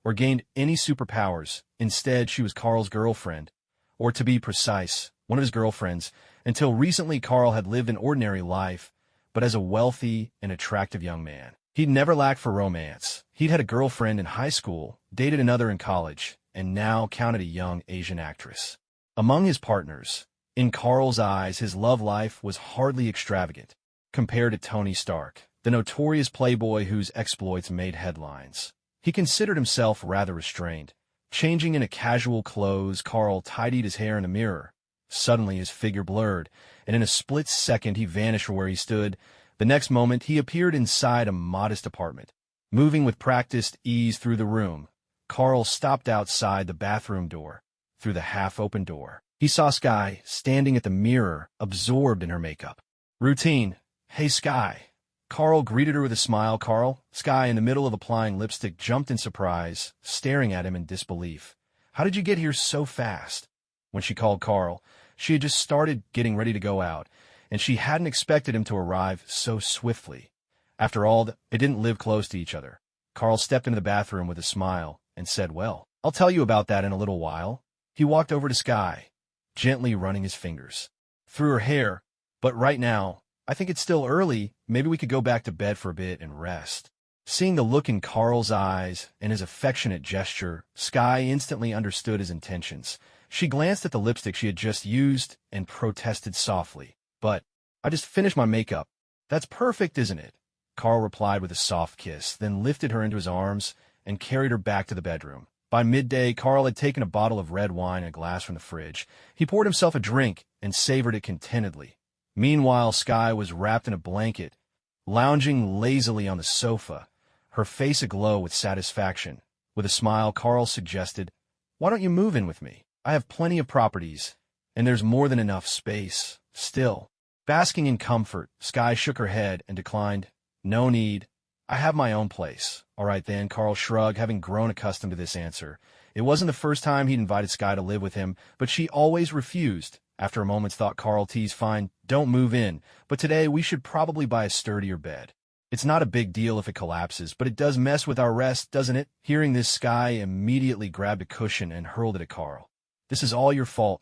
or gained any superpowers. Instead, she was Carl's girlfriend, or to be precise, one of his girlfriends. Until recently, Carl had lived an ordinary life, but as a wealthy and attractive young man, he'd never lacked for romance. He'd had a girlfriend in high school, dated another in college, and now counted a young Asian actress among his partners. In Carl's eyes, his love life was hardly extravagant compared to Tony Stark, the notorious playboy whose exploits made headlines. He considered himself rather restrained. Changing into casual clothes, Carl tidied his hair in a mirror. Suddenly his figure blurred, and in a split second he vanished from where he stood. The next moment he appeared inside a modest apartment. Moving with practiced ease through the room, Carl stopped outside the bathroom door. Through the half-open door, he saw Skye standing at the mirror, absorbed in her makeup. Routine. "Hey, Skye." Carl greeted her with a smile. "Carl?" Skye, in the middle of applying lipstick, jumped in surprise, staring at him in disbelief. "How did you get here so fast?" When she called Carl, she had just started getting ready to go out, and she hadn't expected him to arrive so swiftly. After all, they didn't live close to each other. Carl stepped into the bathroom with a smile and said, "Well, I'll tell you about that in a little while." He walked over to Skye, gently running his fingers through her hair. "But right now, I think it's still early. Maybe we could go back to bed for a bit and rest." Seeing the look in Carl's eyes and his affectionate gesture, Skye instantly understood his intentions. She glanced at the lipstick she had just used and protested softly. "But I just finished my makeup." "That's perfect, isn't it?" Carl replied with a soft kiss, then lifted her into his arms and carried her back to the bedroom. By midday, Carl had taken a bottle of red wine and a glass from the fridge. He poured himself a drink and savored it contentedly. Meanwhile, Skye was wrapped in a blanket, lounging lazily on the sofa, her face aglow with satisfaction. With a smile, Carl suggested, "Why don't you move in with me? I have plenty of properties, and there's more than enough space." Still, basking in comfort, Skye shook her head and declined. "No need. I have my own place." "All right then," Carl shrugged, having grown accustomed to this answer. It wasn't the first time he'd invited Skye to live with him, but she always refused. After a moment's thought, Carl teased, "Fine, don't move in, but today we should probably buy a sturdier bed." It's not a big deal if it collapses, but it does mess with our rest, doesn't it? Hearing this, Skye immediately grabbed a cushion and hurled it at Carl. This is all your fault.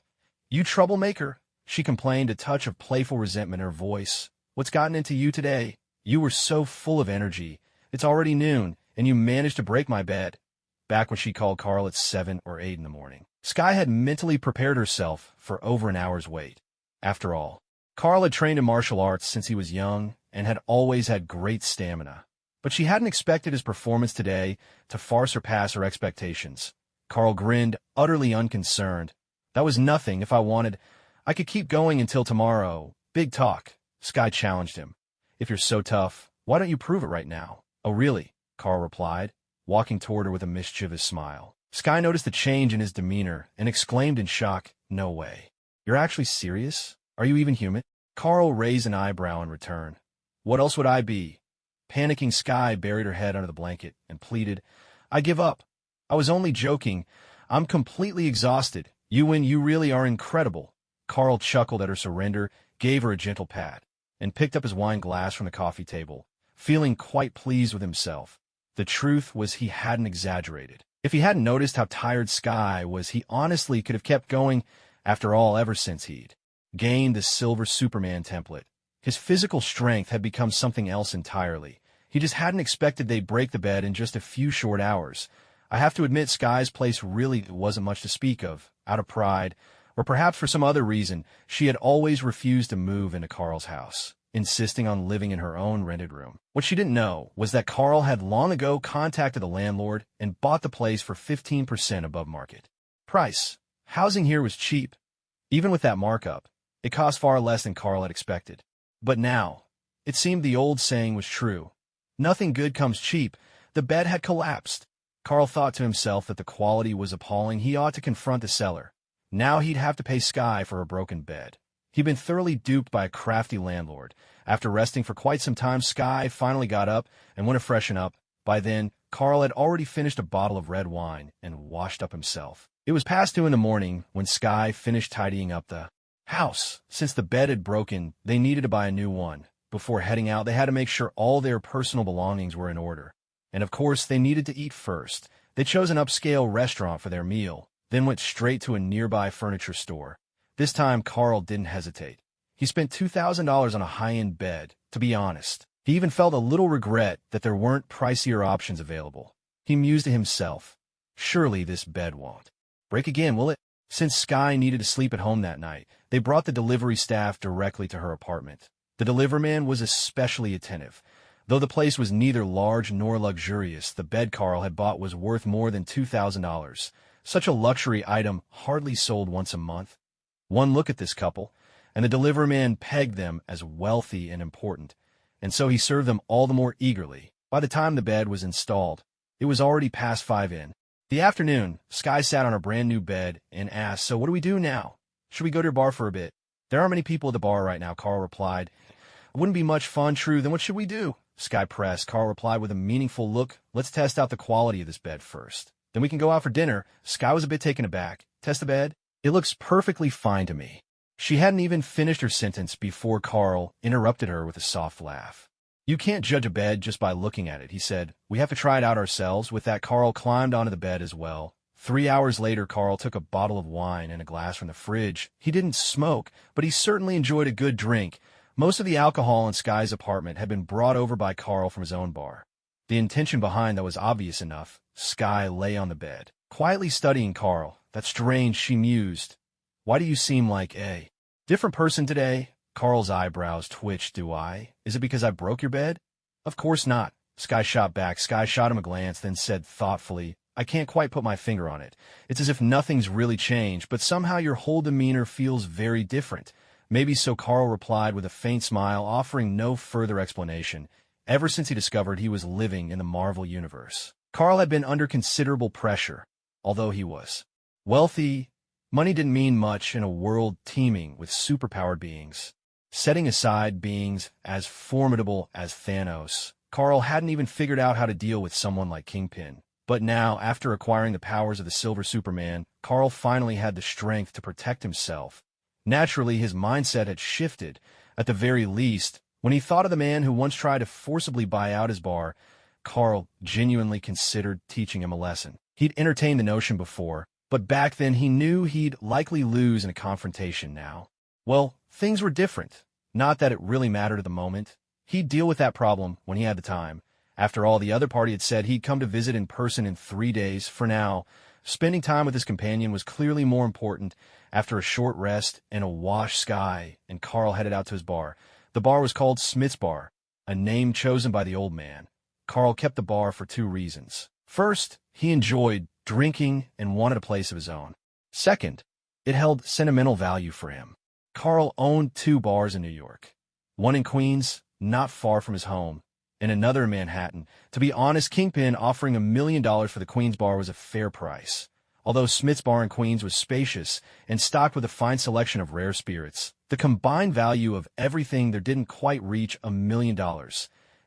You troublemaker, she complained, a touch of playful resentment in her voice. What's gotten into you today? You were so full of energy. It's already noon, and you managed to break my bed. Back when she called Carl at 7 or 8 in the morning. Skye had mentally prepared herself for over an hour's wait. After all, Carl had trained in martial arts since he was young and had always had great stamina. But she hadn't expected his performance today to far surpass her expectations. Carl grinned, utterly unconcerned. That was nothing. If I wanted, I could keep going until tomorrow. Big talk. Skye challenged him. If you're so tough, why don't you prove it right now? Oh, really? Carl replied, walking toward her with a mischievous smile. Skye noticed the change in his demeanor and exclaimed in shock, no way. You're actually serious? Are you even human? Carl raised an eyebrow in return. What else would I be? Panicking, Skye buried her head under the blanket and pleaded, I give up. I was only joking. I'm completely exhausted. You really are incredible. Carl chuckled at her surrender, gave her a gentle pat, and picked up his wine glass from the coffee table, feeling quite pleased with himself. The truth was he hadn't exaggerated. If he hadn't noticed how tired Skye was, he honestly could have kept going, after all, ever since he'd gained the Silver Superman template. His physical strength had become something else entirely. He just hadn't expected they'd break the bed in just a few short hours. I have to admit, Skye's place really wasn't much to speak of. Out of pride, or perhaps for some other reason, she had always refused to move into Carl's house, insisting on living in her own rented room. What she didn't know was that Carl had long ago contacted the landlord and bought the place for 15% above market price. Housing here was cheap. Even with that markup, it cost far less than Carl had expected. But now, it seemed the old saying was true. Nothing good comes cheap. The bed had collapsed. Carl thought to himself that the quality was appalling. He ought to confront the seller. Now he'd have to pay Skye for a broken bed. He'd been thoroughly duped by a crafty landlord. After resting for quite some time, Skye finally got up and went to freshen up. By then, Carl had already finished a bottle of red wine and washed up himself. It was past 2 in the morning when Skye finished tidying up the house. Since the bed had broken, they needed to buy a new one. Before heading out, they had to make sure all their personal belongings were in order. And of course, they needed to eat first. They chose an upscale restaurant for their meal, then went straight to a nearby furniture store. This time, Carl didn't hesitate. He spent $2,000 on a high-end bed, to be honest. He even felt a little regret that there weren't pricier options available. He mused to himself, surely this bed won't break again, will it? Since Skye needed to sleep at home that night, they brought the delivery staff directly to her apartment. The deliverman was especially attentive. Though the place was neither large nor luxurious, the bed Carl had bought was worth more than $2,000. Such a luxury item hardly sold once a month. One look at this couple, and the deliverman pegged them as wealthy and important, and so he served them all the more eagerly. By the time the bed was installed, it was already past 5 in the afternoon. Skye sat on her brand-new bed and asked, so what do we do now? Should we go to your bar for a bit? There aren't many people at the bar right now, Carl replied. It wouldn't be much fun, true. Then what should we do? Skye pressed. Carl replied with a meaningful look. Let's test out the quality of this bed first. Then we can go out for dinner. Skye was a bit taken aback. Test the bed? It looks perfectly fine to me. She hadn't even finished her sentence before Carl interrupted her with a soft laugh. You can't judge a bed just by looking at it, he said. We have to try it out ourselves. With that, Carl climbed onto the bed as well. 3 hours later, Carl took a bottle of wine and a glass from the fridge. He didn't smoke, but he certainly enjoyed a good drink. Most of the alcohol in Skye's apartment had been brought over by Carl from his own bar. The intention behind that was obvious enough. Skye lay on the bed, quietly studying Carl. That's strange, she mused. Why do you seem like a different person today? Carl's eyebrows twitched. Do I? Is it because I broke your bed? Of course not. Skye shot back. Skye shot him a glance, then said thoughtfully, I can't quite put my finger on it. It's as if nothing's really changed, but somehow your whole demeanor feels very different. Maybe so, Carl replied with a faint smile, offering no further explanation. Ever since he discovered he was living in the Marvel universe, Carl had been under considerable pressure. Although he was wealthy, money didn't mean much in a world teeming with superpowered beings. Setting aside beings as formidable as Thanos, Carl hadn't even figured out how to deal with someone like Kingpin. But now, after acquiring the powers of the Silver Superman, Carl finally had the strength to protect himself. Naturally, his mindset had shifted. At the very least, When he thought of the man who once tried to forcibly buy out his bar, Carl genuinely considered teaching him a lesson. He'd entertained the notion before, but back then he knew he'd likely lose in a confrontation now. Well, things were different. Not that it really mattered at the moment. He'd deal with that problem when he had the time. After all, the other party had said he'd come to visit in person in 3 days. For now, spending time with his companion was clearly more important. After a short rest and a wash, Skye and Carl headed out to his bar. The bar was called Smith's Bar, a name chosen by the old man. Carl kept the bar for 2 reasons. First, he enjoyed drinking and wanted a place of his own. Second, it held sentimental value for him. Carl owned 2 bars in New York. One in Queens, not far from his home, and another in Manhattan. To be honest, Kingpin offering $1 million for the Queens bar was a fair price. Although Smith's Bar in Queens was spacious and stocked with a fine selection of rare spirits, the combined value of everything there didn't quite reach $1 million.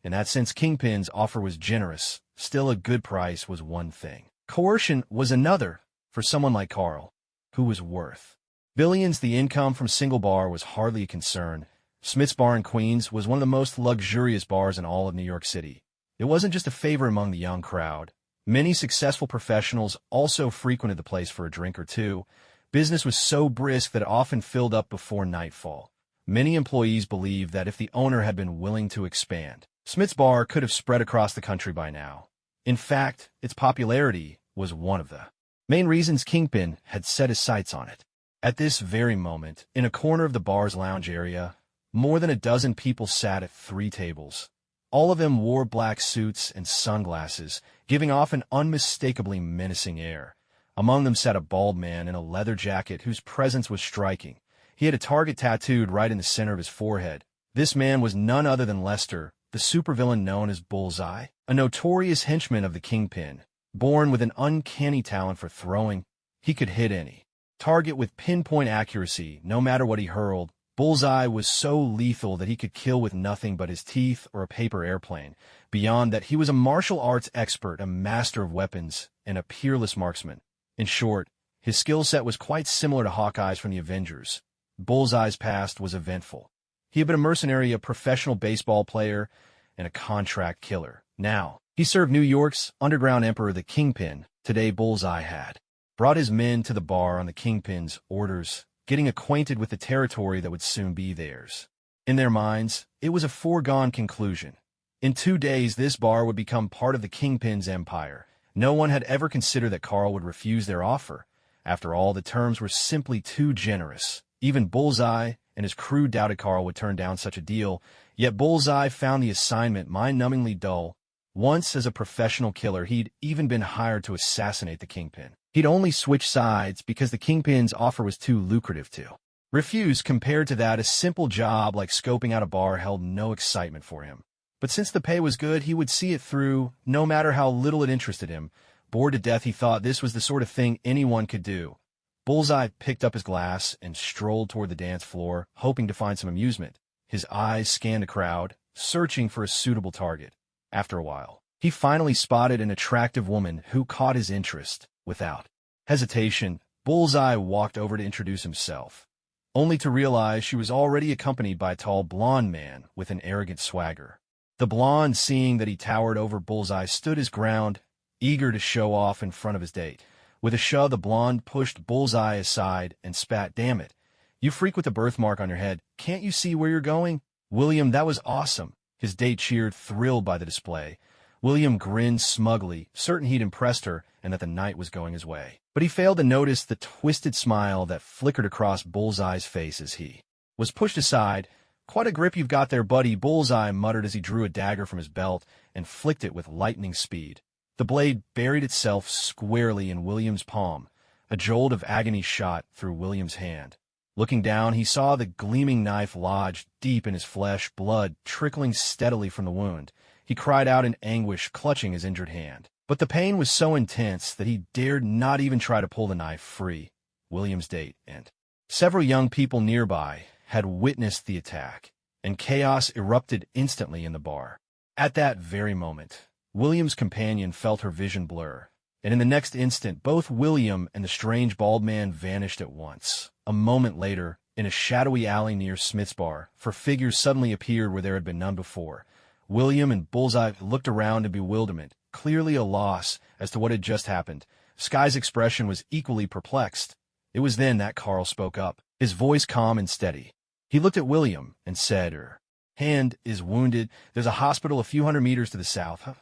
In that sense, Kingpin's offer was generous. Still, a good price was one thing. Coercion was another for someone like Carl, who was worth billions. The income from single bar was hardly a concern. Smith's Bar in Queens was one of the most luxurious bars in all of New York City. It wasn't just a favorite among the young crowd. Many successful professionals also frequented the place for a drink or two. Business was so brisk that it often filled up before nightfall. Many employees believed that if the owner had been willing to expand, Smith's Bar could have spread across the country by now. In fact, its popularity was one of the main reasons Kingpin had set his sights on it. At this very moment, in a corner of the bar's lounge area, more than a dozen people sat at 3 tables. All of them wore black suits and sunglasses, giving off an unmistakably menacing air. Among them sat a bald man in a leather jacket whose presence was striking. He had a target tattooed right in the center of his forehead. This man was none other than Lester, the supervillain known as Bullseye, a notorious henchman of the Kingpin. Born with an uncanny talent for throwing, he could hit any target with pinpoint accuracy, no matter what he hurled. Bullseye was so lethal that he could kill with nothing but his teeth or a paper airplane. Beyond that, he was a martial arts expert, a master of weapons, and a peerless marksman. In short, his skill set was quite similar to Hawkeye's from the Avengers. Bullseye's past was eventful. He had been a mercenary, a professional baseball player, and a contract killer. Now, he served New York's underground emperor, the Kingpin. Today, Bullseye had brought his men to the bar on the Kingpin's orders, getting acquainted with the territory that would soon be theirs. In their minds, it was a foregone conclusion. In 2 days, this bar would become part of the Kingpin's empire. No one had ever considered that Carl would refuse their offer. After all, the terms were simply too generous. Even Bullseye and his crew doubted Carl would turn down such a deal, yet Bullseye found the assignment mind-numbingly dull. Once, as a professional killer, he'd even been hired to assassinate the Kingpin. He'd only switch sides because the Kingpin's offer was too lucrative to refuse. Compared to that, a simple job like scoping out a bar held no excitement for him. But since the pay was good, he would see it through, no matter how little it interested him. Bored to death, he thought this was the sort of thing anyone could do. Bullseye picked up his glass and strolled toward the dance floor, hoping to find some amusement. His eyes scanned the crowd, searching for a suitable target. After a while, he finally spotted an attractive woman who caught his interest. Without hesitation, Bullseye walked over to introduce himself, only to realize she was already accompanied by a tall blonde man with an arrogant swagger. The blonde, seeing that he towered over Bullseye, stood his ground, eager to show off in front of his date. With a shove, the blonde pushed Bullseye aside and spat, "Damn it, you freak with the birthmark on your head. Can't you see where you're going?" "William, that was awesome." His date cheered, thrilled by the display. William grinned smugly, certain he'd impressed her and that the night was going his way. But he failed to notice the twisted smile that flickered across Bullseye's face as he was pushed aside. "Quite a grip you've got there, buddy," Bullseye muttered as he drew a dagger from his belt and flicked it with lightning speed. The blade buried itself squarely in William's palm. A jolt of agony shot through William's hand. Looking down, he saw the gleaming knife lodged deep in his flesh, blood trickling steadily from the wound. He cried out in anguish, clutching his injured hand. But the pain was so intense that he dared not even try to pull the knife free. William's date and several young people nearby had witnessed the attack, and chaos erupted instantly in the bar. At that very moment, William's companion felt her vision blur, and in the next instant, both William and the strange bald man vanished at once. A moment later, In a shadowy alley near Smith's bar, four figures suddenly appeared where there had been none before. William and Bullseye looked around in bewilderment, clearly a loss as to what had just happened. Skye's expression was equally perplexed. It was then that Carl spoke up, his voice calm and steady. He looked at William and said, "Her hand is wounded. There's a hospital a few hundred meters to the south." Huh?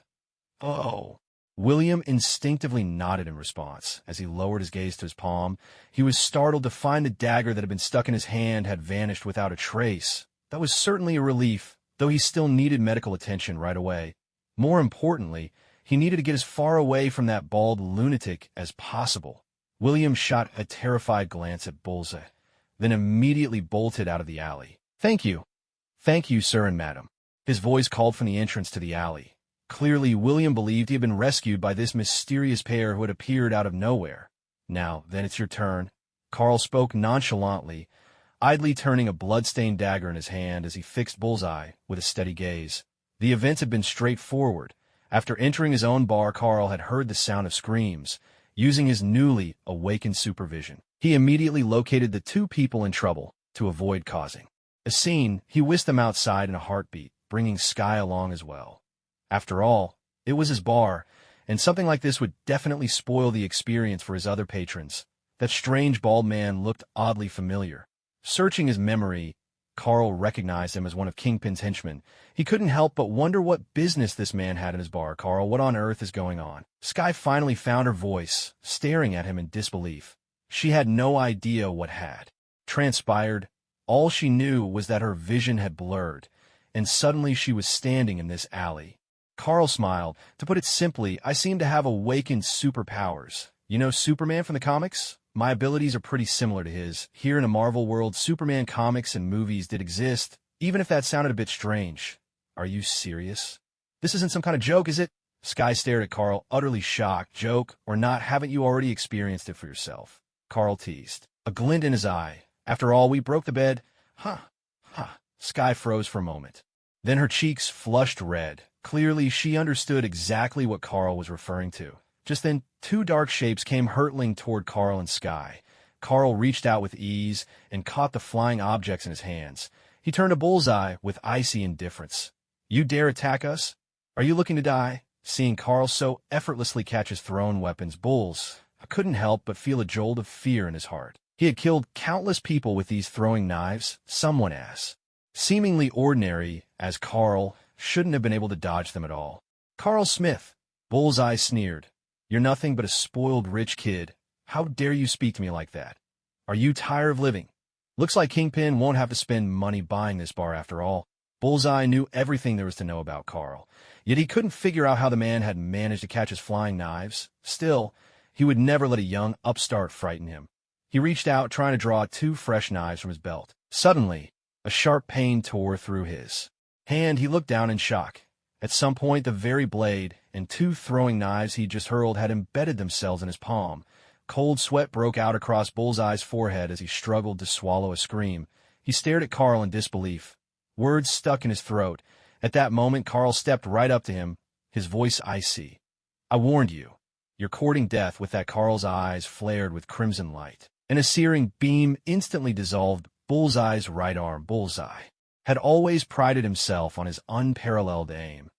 Oh. William instinctively nodded in response. As he lowered his gaze to his palm, he was startled to find the dagger that had been stuck in his hand had vanished without a trace. That was certainly a relief, though he still needed medical attention right away. More importantly, he needed to get as far away from that bald lunatic as possible. William shot a terrified glance at Bullseye, then immediately bolted out of the alley. "Thank you. Thank you, sir and madam." His voice called from the entrance to the alley. Clearly, William believed he had been rescued by this mysterious pair who had appeared out of nowhere. "Now, then it's your turn." Carl spoke nonchalantly, idly turning a blood-stained dagger in his hand as he fixed Bullseye with a steady gaze. The events had been straightforward. After entering his own bar, Carl had heard the sound of screams. Using his newly awakened supervision, he immediately located the two people in trouble to avoid causing a scene. He whisked them outside in a heartbeat, bringing Skye along as well. After all, it was his bar, and something like this would definitely spoil the experience for his other patrons. That strange bald man looked oddly familiar. Searching his memory, Carl recognized him as one of Kingpin's henchmen. He couldn't help but wonder what business this man had in his bar. "Carl, what on earth is going on?" Skye finally found her voice, staring at him in disbelief. She had no idea what had transpired. All she knew was that her vision had blurred, and suddenly she was standing in this alley. Carl smiled. "To put it simply, I seem to have awakened superpowers. You know Superman from the comics? My abilities are pretty similar to his. Here in a Marvel world, Superman comics and movies did exist, even if that sounded a bit strange." "Are you serious? This isn't some kind of joke, is it?" Skye stared at Carl, utterly shocked. "Joke or not, haven't you already experienced it for yourself?" Carl teased, a glint in his eye. "After all, we broke the bed." Huh. Skye froze for a moment. Then her cheeks flushed red. Clearly, she understood exactly what Carl was referring to. Just then, two dark shapes came hurtling toward Carl and Skye. Carl reached out with ease and caught the flying objects in his hands. He turned to Bullseye with icy indifference. "You dare attack us? Are you looking to die?" Seeing Carl so effortlessly catch his thrown weapons, Bullseye couldn't help but feel a jolt of fear in his heart. He had killed countless people with these throwing knives. Someone as seemingly ordinary as Carl shouldn't have been able to dodge them at all. "Carl Smith," Bullseye sneered. "You're nothing but a spoiled rich kid. How dare you speak to me like that? Are you tired of living? Looks like Kingpin won't have to spend money buying this bar after all." Bullseye knew everything there was to know about Carl, yet he couldn't figure out how the man had managed to catch his flying knives. Still, he would never let a young upstart frighten him. He reached out, trying to draw two fresh knives from his belt. Suddenly, a sharp pain tore through his hand. He looked down in shock. At some point, the very blade and two throwing knives he just hurled had embedded themselves in his palm. Cold sweat broke out across Bullseye's forehead as he struggled to swallow a scream. He stared at Carl in disbelief. Words stuck in his throat. At that moment, Carl stepped right up to him, his voice icy. "I warned you. You're courting death." With that, Carl's eyes flared with crimson light, and a searing beam instantly dissolved Bullseye's right arm. Bullseye had always prided himself on his unparalleled aim,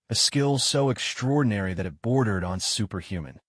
a skill so extraordinary that it bordered on superhuman.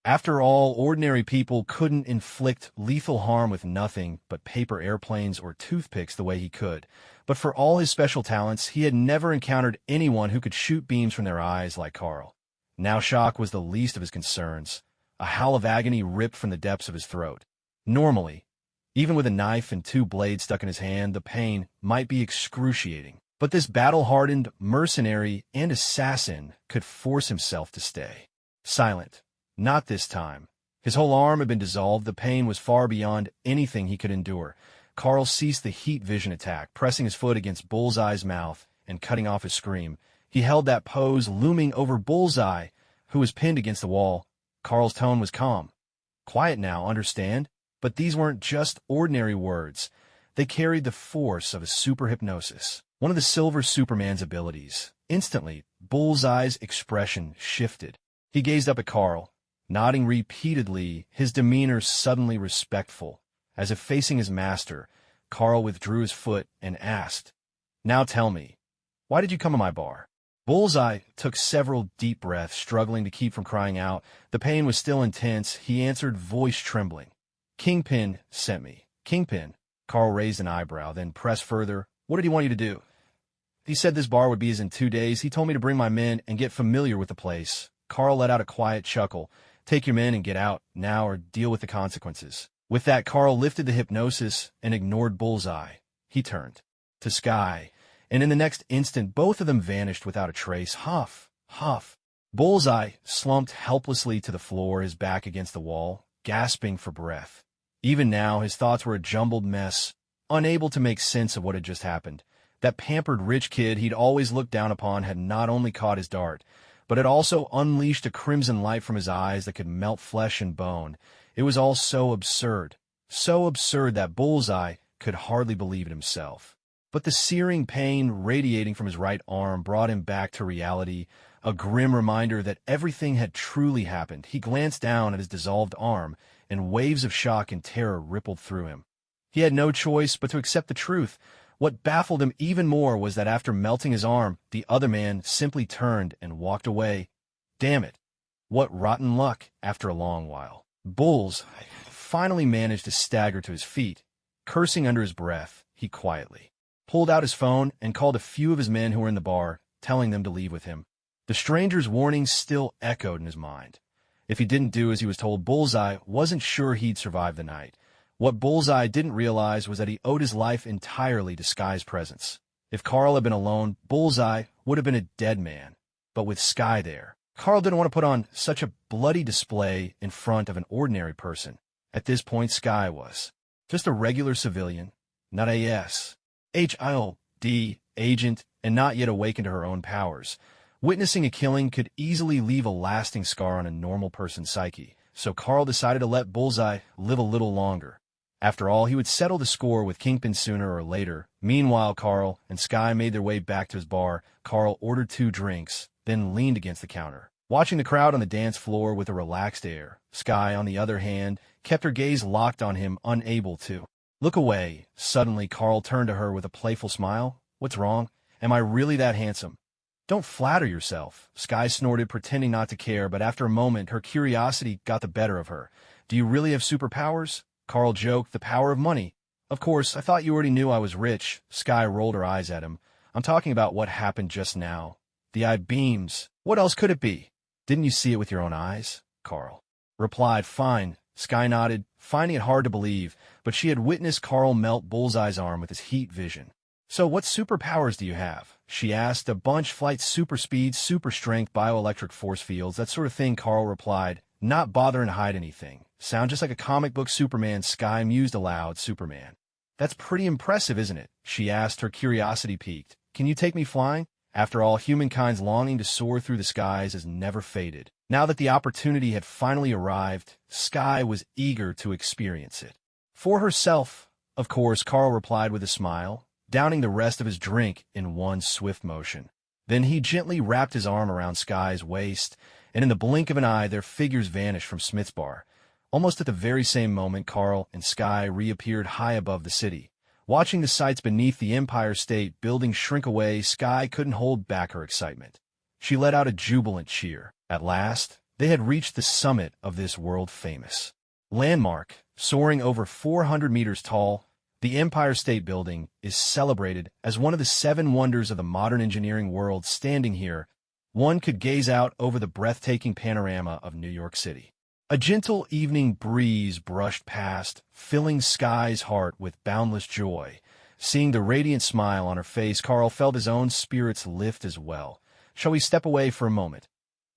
After all, ordinary people couldn't inflict lethal harm with nothing but paper airplanes or toothpicks the way he could. But for all his special talents, he had never encountered anyone who could shoot beams from their eyes like Carl. Now shock was the least of his concerns. A howl of agony ripped from the depths of his throat. Normally, even with a knife and two blades stuck in his hand, the pain might be excruciating. But this battle-hardened mercenary and assassin could force himself to stay silent. Not this time. His whole arm had been dissolved. The pain was far beyond anything he could endure. Carl ceased the heat vision attack, pressing his foot against Bullseye's mouth and cutting off his scream. He held that pose, looming over Bullseye, who was pinned against the wall. Carl's tone was calm. "Quiet now, understand? But these weren't just ordinary words. They carried the force of a super hypnosis, one of the Silver Superman's abilities." Instantly, Bullseye's expression shifted. He gazed up at Carl, nodding repeatedly, his demeanor suddenly respectful. As if facing his master, Carl withdrew his foot and asked, "Now tell me, why did you come to my bar?" Bullseye took several deep breaths, struggling to keep from crying out. The pain was still intense. He answered, voice trembling. "Kingpin sent me." "Kingpin?" Carl raised an eyebrow, then pressed further. "What did he want you to do?" "He said this bar would be his in 2 days. He told me to bring my men and get familiar with the place." Carl let out a quiet chuckle. "Take your men and get out now or deal with the consequences." With that, Carl lifted the hypnosis and ignored Bullseye. He turned to Skye, and in the next instant, both of them vanished without a trace. Huff, huff. Bullseye slumped helplessly to the floor, his back against the wall, gasping for breath. Even now, his thoughts were a jumbled mess, unable to make sense of what had just happened. That pampered rich kid he'd always looked down upon had not only caught his dart, but had also unleashed a crimson light from his eyes that could melt flesh and bone. It was all so absurd that Bullseye could hardly believe it himself. But the searing pain radiating from his right arm brought him back to reality, a grim reminder that everything had truly happened. He glanced down at his dissolved arm, and waves of shock and terror rippled through him. He had no choice but to accept the truth. What baffled him even more was that after melting his arm, the other man simply turned and walked away. Damn it. What rotten luck, after a long while. Bullseye finally managed to stagger to his feet. Cursing under his breath, he quietly pulled out his phone and called a few of his men who were in the bar, telling them to leave with him. The stranger's warning still echoed in his mind. If he didn't do as he was told, Bullseye wasn't sure he'd survive the night. What Bullseye didn't realize was that he owed his life entirely to Skye's presence. If Carl had been alone, Bullseye would have been a dead man. But with Skye there, Carl didn't want to put on such a bloody display in front of an ordinary person. At this point, Skye was just a regular civilian, not a HILD agent, and not yet awakened to her own powers. Witnessing a killing could easily leave a lasting scar on a normal person's psyche, so Carl decided to let Bullseye live a little longer. After all, he would settle the score with Kingpin sooner or later. Meanwhile, Carl and Skye made their way back to his bar. Carl ordered 2 drinks, then leaned against the counter, watching the crowd on the dance floor with a relaxed air. Skye, on the other hand, kept her gaze locked on him, unable to look away. Suddenly, Carl turned to her with a playful smile. "What's wrong? Am I really that handsome?" "Don't flatter yourself," Skye snorted, pretending not to care, but after a moment, her curiosity got the better of her. "Do you really have superpowers?" Carl joked. "The power of money." "Of course, I thought you already knew I was rich." Skye rolled her eyes at him. "I'm talking about what happened just now. The eye beams. What else could it be?" "Didn't you see it with your own eyes?" Carl replied. "Fine." Skye nodded, finding it hard to believe, but she had witnessed Carl melt Bullseye's arm with his heat vision. "So what superpowers do you have?" she asked. "A bunch, flight, super speed, super strength, bioelectric force fields, that sort of thing," Carl replied, not bothering to hide anything. "Sound just like a comic book Superman." Skye mused aloud. "Superman. That's pretty impressive, isn't it?" she asked, her curiosity piqued. "Can you take me flying?" After all, humankind's longing to soar through the skies has never faded. Now that the opportunity had finally arrived, Skye was eager to experience it. For herself, of course, Carl replied with a smile, downing the rest of his drink in one swift motion. Then he gently wrapped his arm around Skye's waist, and in the blink of an eye their figures vanished from Smith's bar. Almost at the very same moment, Carl and Skye reappeared high above the city. Watching the sights beneath the Empire State Building shrink away, Skye couldn't hold back her excitement. She let out a jubilant cheer. At last, they had reached the summit of this world-famous landmark. Soaring over 400 meters tall, the Empire State Building is celebrated as one of the 7 wonders of the modern engineering world. Standing here, one could gaze out over the breathtaking panorama of New York City. A gentle evening breeze brushed past, filling Skye's heart with boundless joy. Seeing the radiant smile on her face, Carl felt his own spirits lift as well. "Shall we step away for a moment?"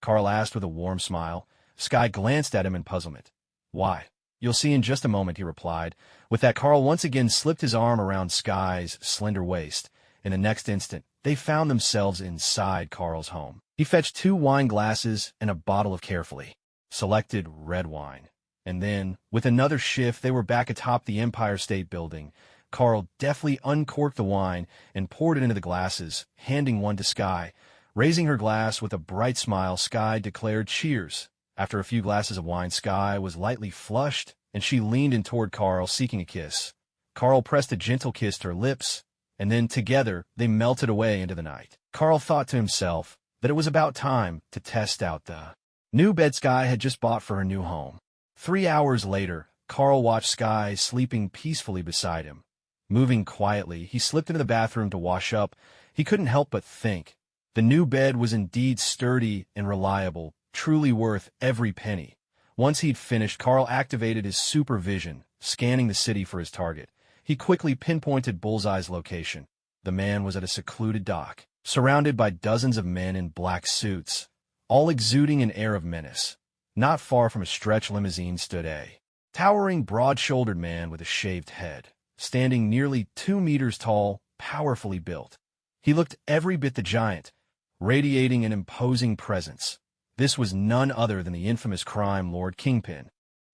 Carl asked with a warm smile. Skye glanced at him in puzzlement. "Why?" "You'll see in just a moment," he replied. With that, Carl once again slipped his arm around Skye's slender waist. In the next instant, they found themselves inside Carl's home. He fetched 2 wine glasses and a bottle of carefully selected red wine. And then, with another shift, they were back atop the Empire State Building. Carl deftly uncorked the wine and poured it into the glasses, handing one to Skye. Raising her glass with a bright smile, Skye declared cheers. After a few glasses of wine, Skye was lightly flushed, and she leaned in toward Carl, seeking a kiss. Carl pressed a gentle kiss to her lips, and then together they melted away into the night. Carl thought to himself that it was about time to test out the new bed Skye had just bought for her new home. 3 hours later, Carl watched Skye sleeping peacefully beside him. Moving quietly, he slipped into the bathroom to wash up. He couldn't help but think. The new bed was indeed sturdy and reliable, truly worth every penny. Once he'd finished, Carl activated his supervision, scanning the city for his target. He quickly pinpointed Bullseye's location. The man was at a secluded dock, surrounded by dozens of men in black suits, all exuding an air of menace. Not far from a stretch limousine stood a towering, broad-shouldered man with a shaved head, standing nearly 2 meters tall, powerfully built. He looked every bit the giant, radiating an imposing presence. This was none other than the infamous crime lord Kingpin.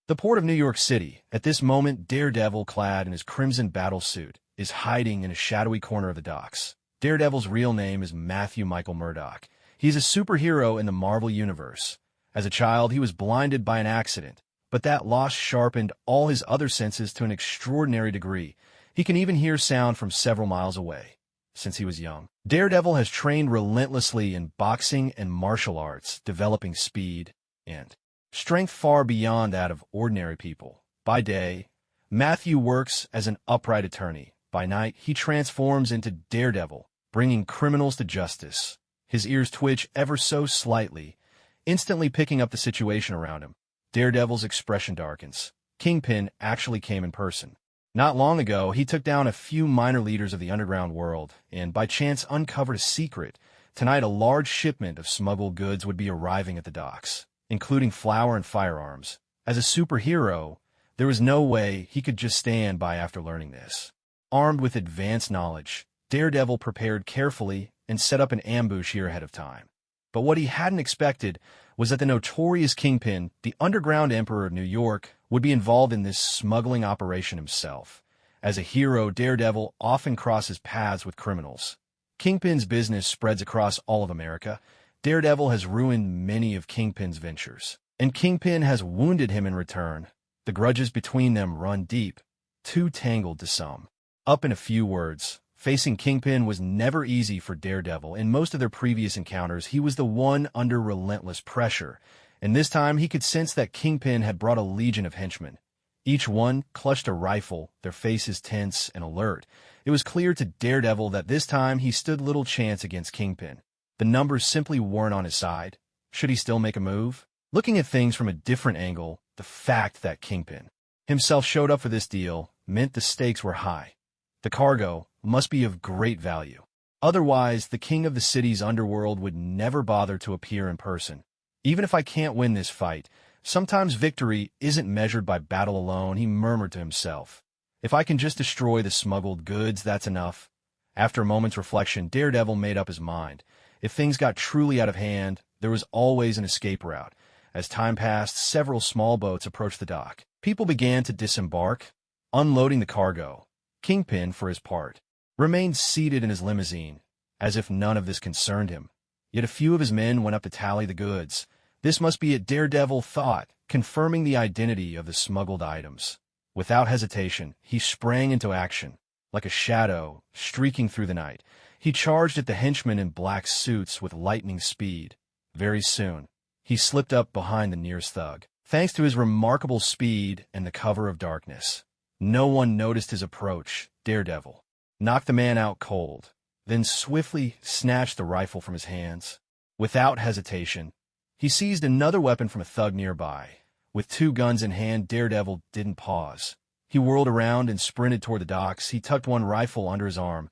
The port of New York City. At this moment, Daredevil, clad in his crimson battle suit, is hiding in a shadowy corner of the docks. Daredevil's real name is Matthew Michael Murdock. He is a superhero in the Marvel Universe. As a child, he was blinded by an accident, but that loss sharpened all his other senses to an extraordinary degree. He can even hear sound from several miles away. Since he was young, Daredevil has trained relentlessly in boxing and martial arts, developing speed and strength far beyond that of ordinary people. By day, Matthew works as an upright attorney. By night, he transforms into Daredevil, bringing criminals to justice. His ears twitch ever so slightly, instantly picking up the situation around him. Daredevil's expression darkens. Kingpin actually came in person. Not long ago, he took down a few minor leaders of the underground world, and by chance uncovered a secret. Tonight, a large shipment of smuggled goods would be arriving at the docks, including flour and firearms. As a superhero, there was no way he could just stand by after learning this. Armed with advanced knowledge, Daredevil prepared carefully and set up an ambush here ahead of time. But what he hadn't expected was that the notorious Kingpin, the underground emperor of New York, would be involved in this smuggling operation himself. As a hero, Daredevil often crosses paths with criminals. Kingpin's business spreads across all of America. Daredevil has ruined many of Kingpin's ventures, and Kingpin has wounded him in return. The grudges between them run deep, too tangled to sum up in a few words. Facing Kingpin was never easy for Daredevil. In most of their previous encounters, he was the one under relentless pressure, and this time he could sense that Kingpin had brought a legion of henchmen. Each one clutched a rifle, their faces tense and alert. It was clear to Daredevil that this time he stood little chance against Kingpin. The numbers simply weren't on his side. Should he still make a move? Looking at things from a different angle, the fact that Kingpin himself showed up for this deal meant the stakes were high. The cargo must be of great value. Otherwise, the king of the city's underworld would never bother to appear in person. Even if I can't win this fight, sometimes victory isn't measured by battle alone, he murmured to himself. If I can just destroy the smuggled goods, that's enough. After a moment's reflection, Daredevil made up his mind. If things got truly out of hand, there was always an escape route. As time passed, several small boats approached the dock. People began to disembark, unloading the cargo. Kingpin, for his part, remained seated in his limousine, as if none of this concerned him. Yet a few of his men went up to tally the goods. This must be it, Daredevil thought, confirming the identity of the smuggled items. Without hesitation, he sprang into action. Like a shadow, streaking through the night, he charged at the henchmen in black suits with lightning speed. Very soon, he slipped up behind the nearest thug. Thanks to his remarkable speed and the cover of darkness, no one noticed his approach. Daredevil knocked the man out cold, then swiftly snatched the rifle from his hands. Without hesitation, he seized another weapon from a thug nearby. With 2 guns in hand, Daredevil didn't pause. He whirled around and sprinted toward the docks. He tucked one rifle under his arm,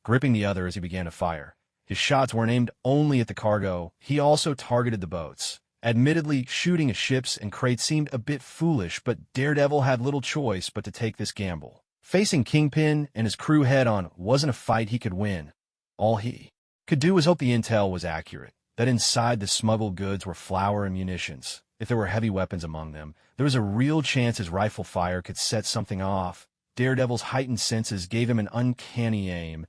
gripping the other as he began to fire. His shots weren't aimed only at the cargo. He also targeted the boats. Admittedly, shooting at ships and crates seemed a bit foolish, but Daredevil had little choice but to take this gamble. Facing Kingpin and his crew head-on wasn't a fight he could win. All he could do was hope the intel was accurate, that inside the smuggled goods were flour and munitions. If there were heavy weapons among them, there was a real chance his rifle fire could set something off. Daredevil's heightened senses gave him an uncanny aim.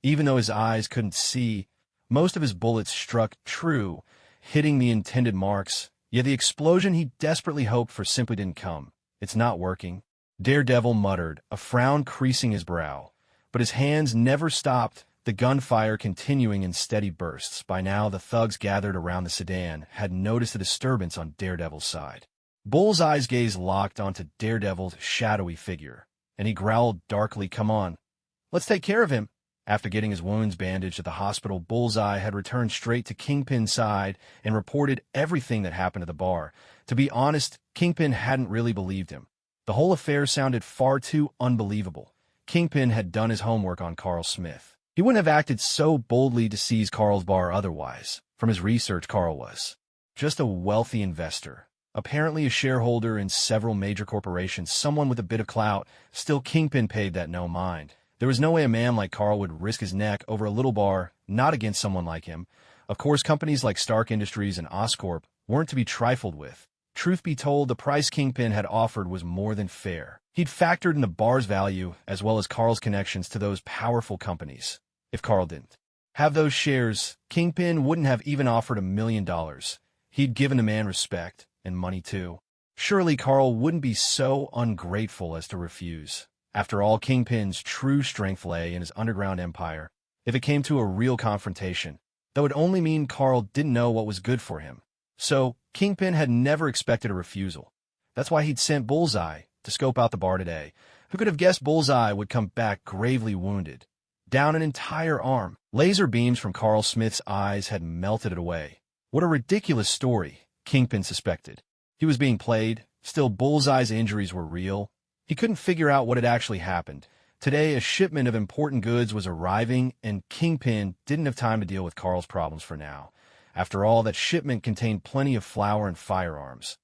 Even though his eyes couldn't see, most of his bullets struck true, hitting the intended marks. Yet the explosion he desperately hoped for simply didn't come. It's not working. Daredevil muttered, a frown creasing his brow. But his hands never stopped, the gunfire continuing in steady bursts. By now, the thugs gathered around the sedan had noticed a disturbance on Daredevil's side. Bullseye's gaze locked onto Daredevil's shadowy figure, and he growled darkly, "Come on, let's take care of him." After getting his wounds bandaged at the hospital, Bullseye had returned straight to Kingpin's side and reported everything that happened at the bar. To be honest, Kingpin hadn't really believed him. The whole affair sounded far too unbelievable. Kingpin had done his homework on Carl Smith. He wouldn't have acted so boldly to seize Carl's bar otherwise. From his research, Carl was just a wealthy investor, apparently a shareholder in several major corporations, someone with a bit of clout. Still, Kingpin paid that no mind. There was no way a man like Carl would risk his neck over a little bar, not against someone like him. Of course, companies like Stark Industries and Oscorp weren't to be trifled with. Truth be told, the price Kingpin had offered was more than fair. He'd factored in the bar's value, as well as Carl's connections to those powerful companies. If Carl didn't have those shares, Kingpin wouldn't have even offered $1 million. He'd given the man respect, and money too. Surely Carl wouldn't be so ungrateful as to refuse. After all, Kingpin's true strength lay in his underground empire. If it came to a real confrontation, that would only mean Carl didn't know what was good for him. So, Kingpin had never expected a refusal. That's why he'd sent Bullseye to scope out the bar today. Who could have guessed Bullseye would come back gravely wounded? Down an entire arm. Laser beams from Carl Smith's eyes had melted it away. What a ridiculous story, Kingpin suspected. He was being played. Still, Bullseye's injuries were real. He couldn't figure out what had actually happened. Today, a shipment of important goods was arriving, and Kingpin didn't have time to deal with Carl's problems for now. After all, that shipment contained plenty of flour and firearms,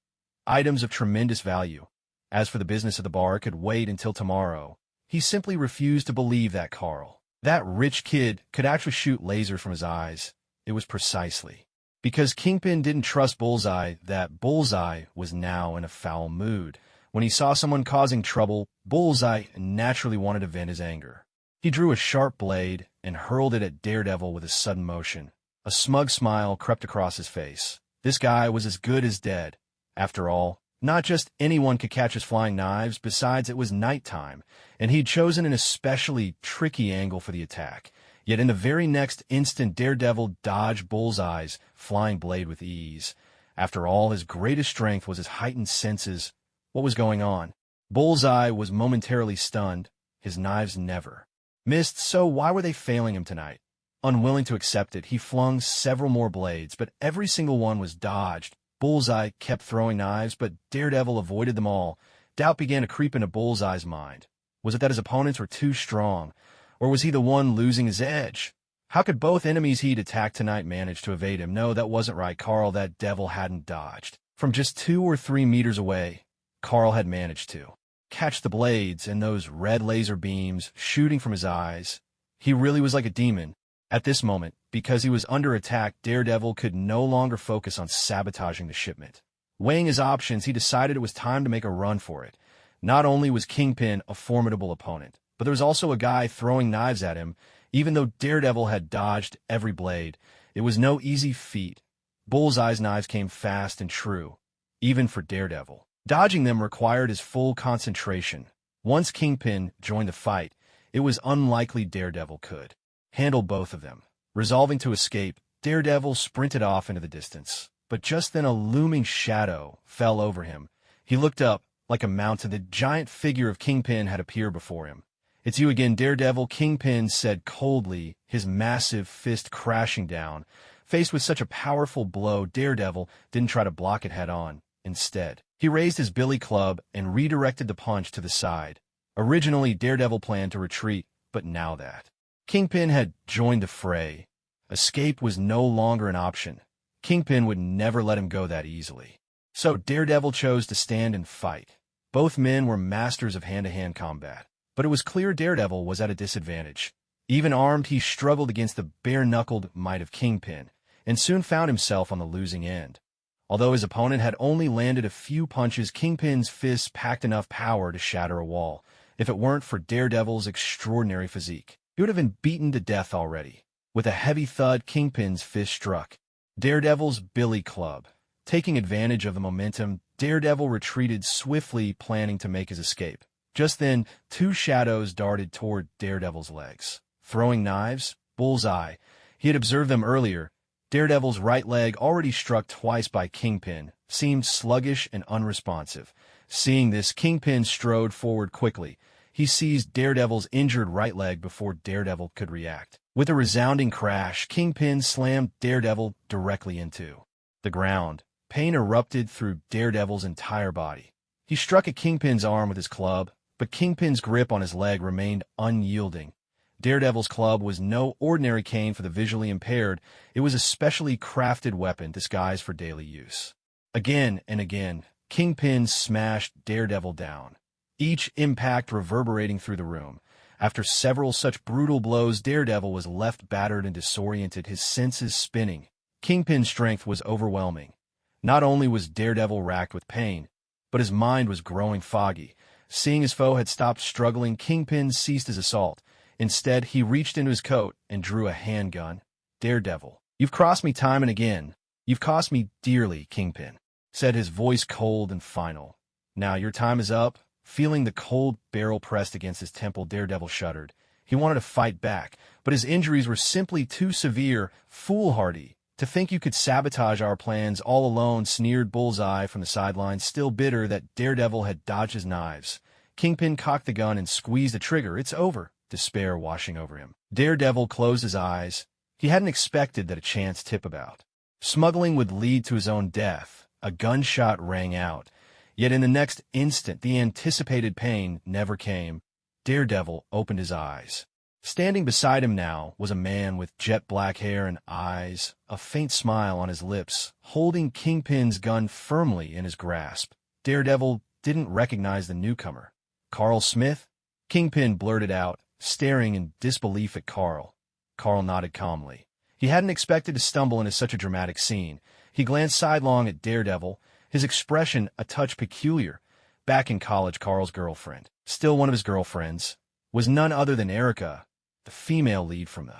items of tremendous value. As for the business of the bar, it could wait until tomorrow. He simply refused to believe that Carl, that rich kid, could actually shoot lasers from his eyes. It was precisely because Kingpin didn't trust Bullseye that Bullseye was now in a foul mood. When he saw someone causing trouble, Bullseye naturally wanted to vent his anger. He drew a sharp blade and hurled it at Daredevil with a sudden motion. A smug smile crept across his face. This guy was as good as dead. After all, not just anyone could catch his flying knives, besides it was nighttime, and he'd chosen an especially tricky angle for the attack. Yet in the very next instant, Daredevil dodged Bullseye's flying blade with ease. After all, his greatest strength was his heightened senses. What was going on? Bullseye was momentarily stunned. His knives never missed, so why were they failing him tonight? Unwilling to accept it, he flung several more blades, but every single one was dodged. Bullseye kept throwing knives, but Daredevil avoided them all. Doubt began to creep into Bullseye's mind. Was it that his opponents were too strong, or was he the one losing his edge? How could both enemies he'd attacked tonight manage to evade him? No, that wasn't right. Carl, that devil, hadn't dodged. From just 2 or 3 meters away, Carl had managed to catch the blades and those red laser beams shooting from his eyes. He really was like a demon. At this moment, because he was under attack, Daredevil could no longer focus on sabotaging the shipment. Weighing his options, he decided it was time to make a run for it. Not only was Kingpin a formidable opponent, but there was also a guy throwing knives at him. Even though Daredevil had dodged every blade, it was no easy feat. Bullseye's knives came fast and true, even for Daredevil. Dodging them required his full concentration. Once Kingpin joined the fight, it was unlikely Daredevil could handle both of them. Resolving to escape, Daredevil sprinted off into the distance. But just then a looming shadow fell over him. He looked up. Like a mountain, the giant figure of Kingpin had appeared before him. "It's you again, Daredevil," Kingpin said coldly, his massive fist crashing down. Faced with such a powerful blow, Daredevil didn't try to block it head-on. Instead, he raised his billy club and redirected the punch to the side. Originally, Daredevil planned to retreat, but now that Kingpin had joined the fray, escape was no longer an option. Kingpin would never let him go that easily. So Daredevil chose to stand and fight. Both men were masters of hand-to-hand combat, but it was clear Daredevil was at a disadvantage. Even armed, he struggled against the bare-knuckled might of Kingpin, and soon found himself on the losing end. Although his opponent had only landed a few punches, Kingpin's fists packed enough power to shatter a wall. If it weren't for Daredevil's extraordinary physique, he would have been beaten to death already. With a heavy thud, Kingpin's fist struck Daredevil's billy club. Taking advantage of the momentum, Daredevil retreated swiftly, planning to make his escape. Just then, two shadows darted toward Daredevil's legs. Throwing knives, Bullseye. He had observed them earlier. Daredevil's right leg, already struck twice by Kingpin, seemed sluggish and unresponsive. Seeing this, Kingpin strode forward quickly. He seized Daredevil's injured right leg before Daredevil could react. With a resounding crash, Kingpin slammed Daredevil directly into the ground. Pain erupted through Daredevil's entire body. He struck at Kingpin's arm with his club, but Kingpin's grip on his leg remained unyielding. Daredevil's club was no ordinary cane for the visually impaired. It was a specially crafted weapon disguised for daily use. Again and again, Kingpin smashed Daredevil down, each impact reverberating through the room. After several such brutal blows, Daredevil was left battered and disoriented, his senses spinning. Kingpin's strength was overwhelming. Not only was Daredevil racked with pain, but his mind was growing foggy. Seeing his foe had stopped struggling, Kingpin ceased his assault. Instead, he reached into his coat and drew a handgun. "Daredevil, you've crossed me time and again. You've cost me dearly, Kingpin," said his voice cold and final. "Now your time is up." Feeling the cold barrel pressed against his temple, Daredevil shuddered. He wanted to fight back, but his injuries were simply too severe. "Foolhardy. To think you could sabotage our plans all alone," sneered Bullseye from the sidelines, still bitter that Daredevil had dodged his knives. Kingpin cocked the gun and squeezed the trigger. "It's over," despair washing over him. Daredevil closed his eyes. He hadn't expected that a chance tip about smuggling would lead to his own death. A gunshot rang out. Yet in the next instant, the anticipated pain never came. Daredevil opened his eyes. Standing beside him now was a man with jet black hair and eyes, a faint smile on his lips, holding Kingpin's gun firmly in his grasp. Daredevil didn't recognize the newcomer. "Carl Smith?" Kingpin blurted out, staring in disbelief at Carl. Carl nodded calmly. He hadn't expected to stumble into such a dramatic scene. He glanced sidelong at Daredevil, his expression a touch peculiar. Back in college, Carl's girlfriend, still one of his girlfriends, was none other than Erica, the female lead from the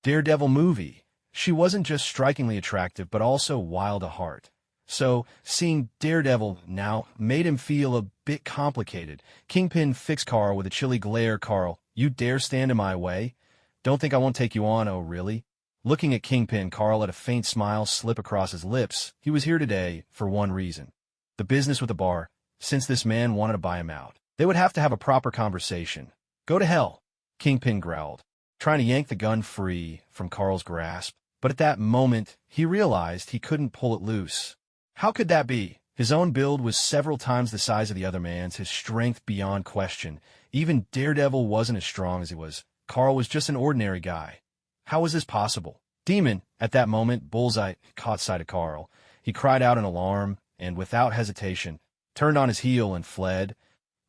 Daredevil movie. She wasn't just strikingly attractive, but also wild at heart. So, seeing Daredevil now made him feel a bit complicated. Kingpin fixed Carl with a chilly glare. "Carl, you dare stand in my way? Don't think I won't take you on, oh really?" Looking at Kingpin, Carl let a faint smile slip across his lips. He was here today for one reason. The business with the bar. Since this man wanted to buy him out, they would have to have a proper conversation. "Go to hell," Kingpin growled, trying to yank the gun free from Carl's grasp. But at that moment, he realized he couldn't pull it loose. How could that be? His own build was several times the size of the other man's, his strength beyond question. Even Daredevil wasn't as strong as he was. Carl was just an ordinary guy. How was this possible? "Demon!" At that moment, Bullseye caught sight of Carl. He cried out in alarm, and without hesitation, turned on his heel and fled.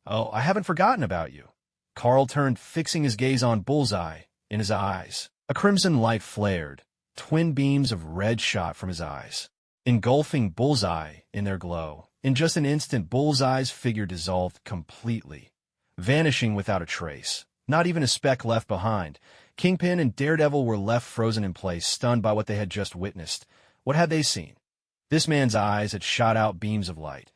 "Oh, I haven't forgotten about you." Carl turned, fixing his gaze on Bullseye. In his eyes, a crimson light flared. Twin beams of red shot from his eyes, engulfing Bullseye in their glow. In just an instant, Bullseye's figure dissolved completely, vanishing without a trace. Not even a speck left behind. Kingpin and Daredevil were left frozen in place, stunned by what they had just witnessed. What had they seen? This man's eyes had shot out beams of light,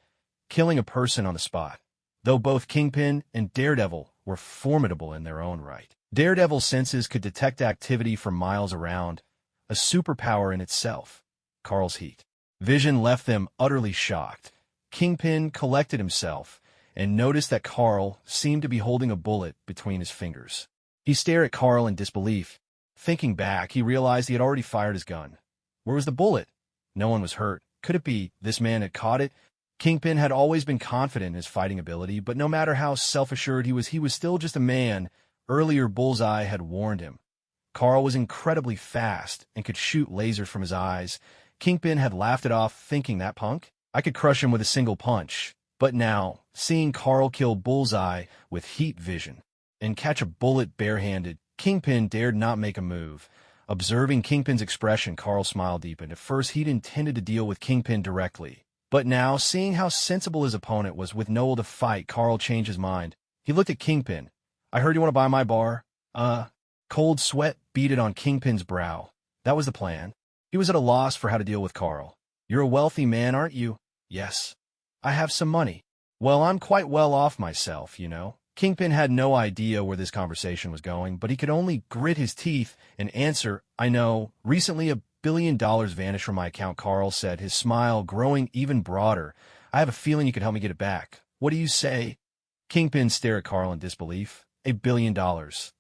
killing a person on the spot. Though both Kingpin and Daredevil were formidable in their own right, Daredevil's senses could detect activity from miles around, a superpower in itself. Carl's heat vision left them utterly shocked. Kingpin collected himself and noticed that Carl seemed to be holding a bullet between his fingers. He stared at Carl in disbelief. Thinking back, he realized he had already fired his gun. Where was the bullet? No one was hurt. Could it be this man had caught it? Kingpin had always been confident in his fighting ability, but no matter how self-assured he was still just a man. Earlier, Bullseye had warned him. Carl was incredibly fast and could shoot lasers from his eyes. Kingpin had laughed it off, thinking, "That punk? I could crush him with a single punch." But now, seeing Carl kill Bullseye with heat vision and catch a bullet barehanded, Kingpin dared not make a move. Observing Kingpin's expression, Carl smiled deepened. At first, he'd intended to deal with Kingpin directly. But now, seeing how sensible his opponent was with no will to fight, Carl changed his mind. He looked at Kingpin. "I heard you want to buy my bar." Cold sweat beaded on Kingpin's brow. That was the plan. He was at a loss for how to deal with Carl. "You're a wealthy man, aren't you?" "Yes. I have some money." "Well, I'm quite well off myself, you know." Kingpin had no idea where this conversation was going, but he could only grit his teeth and answer, "I know. Recently, $1 billion vanished from my account," Carl said, his smile growing even broader. "I have a feeling you could help me get it back. What do you say?" Kingpin stared at Carl in disbelief. $1 billion.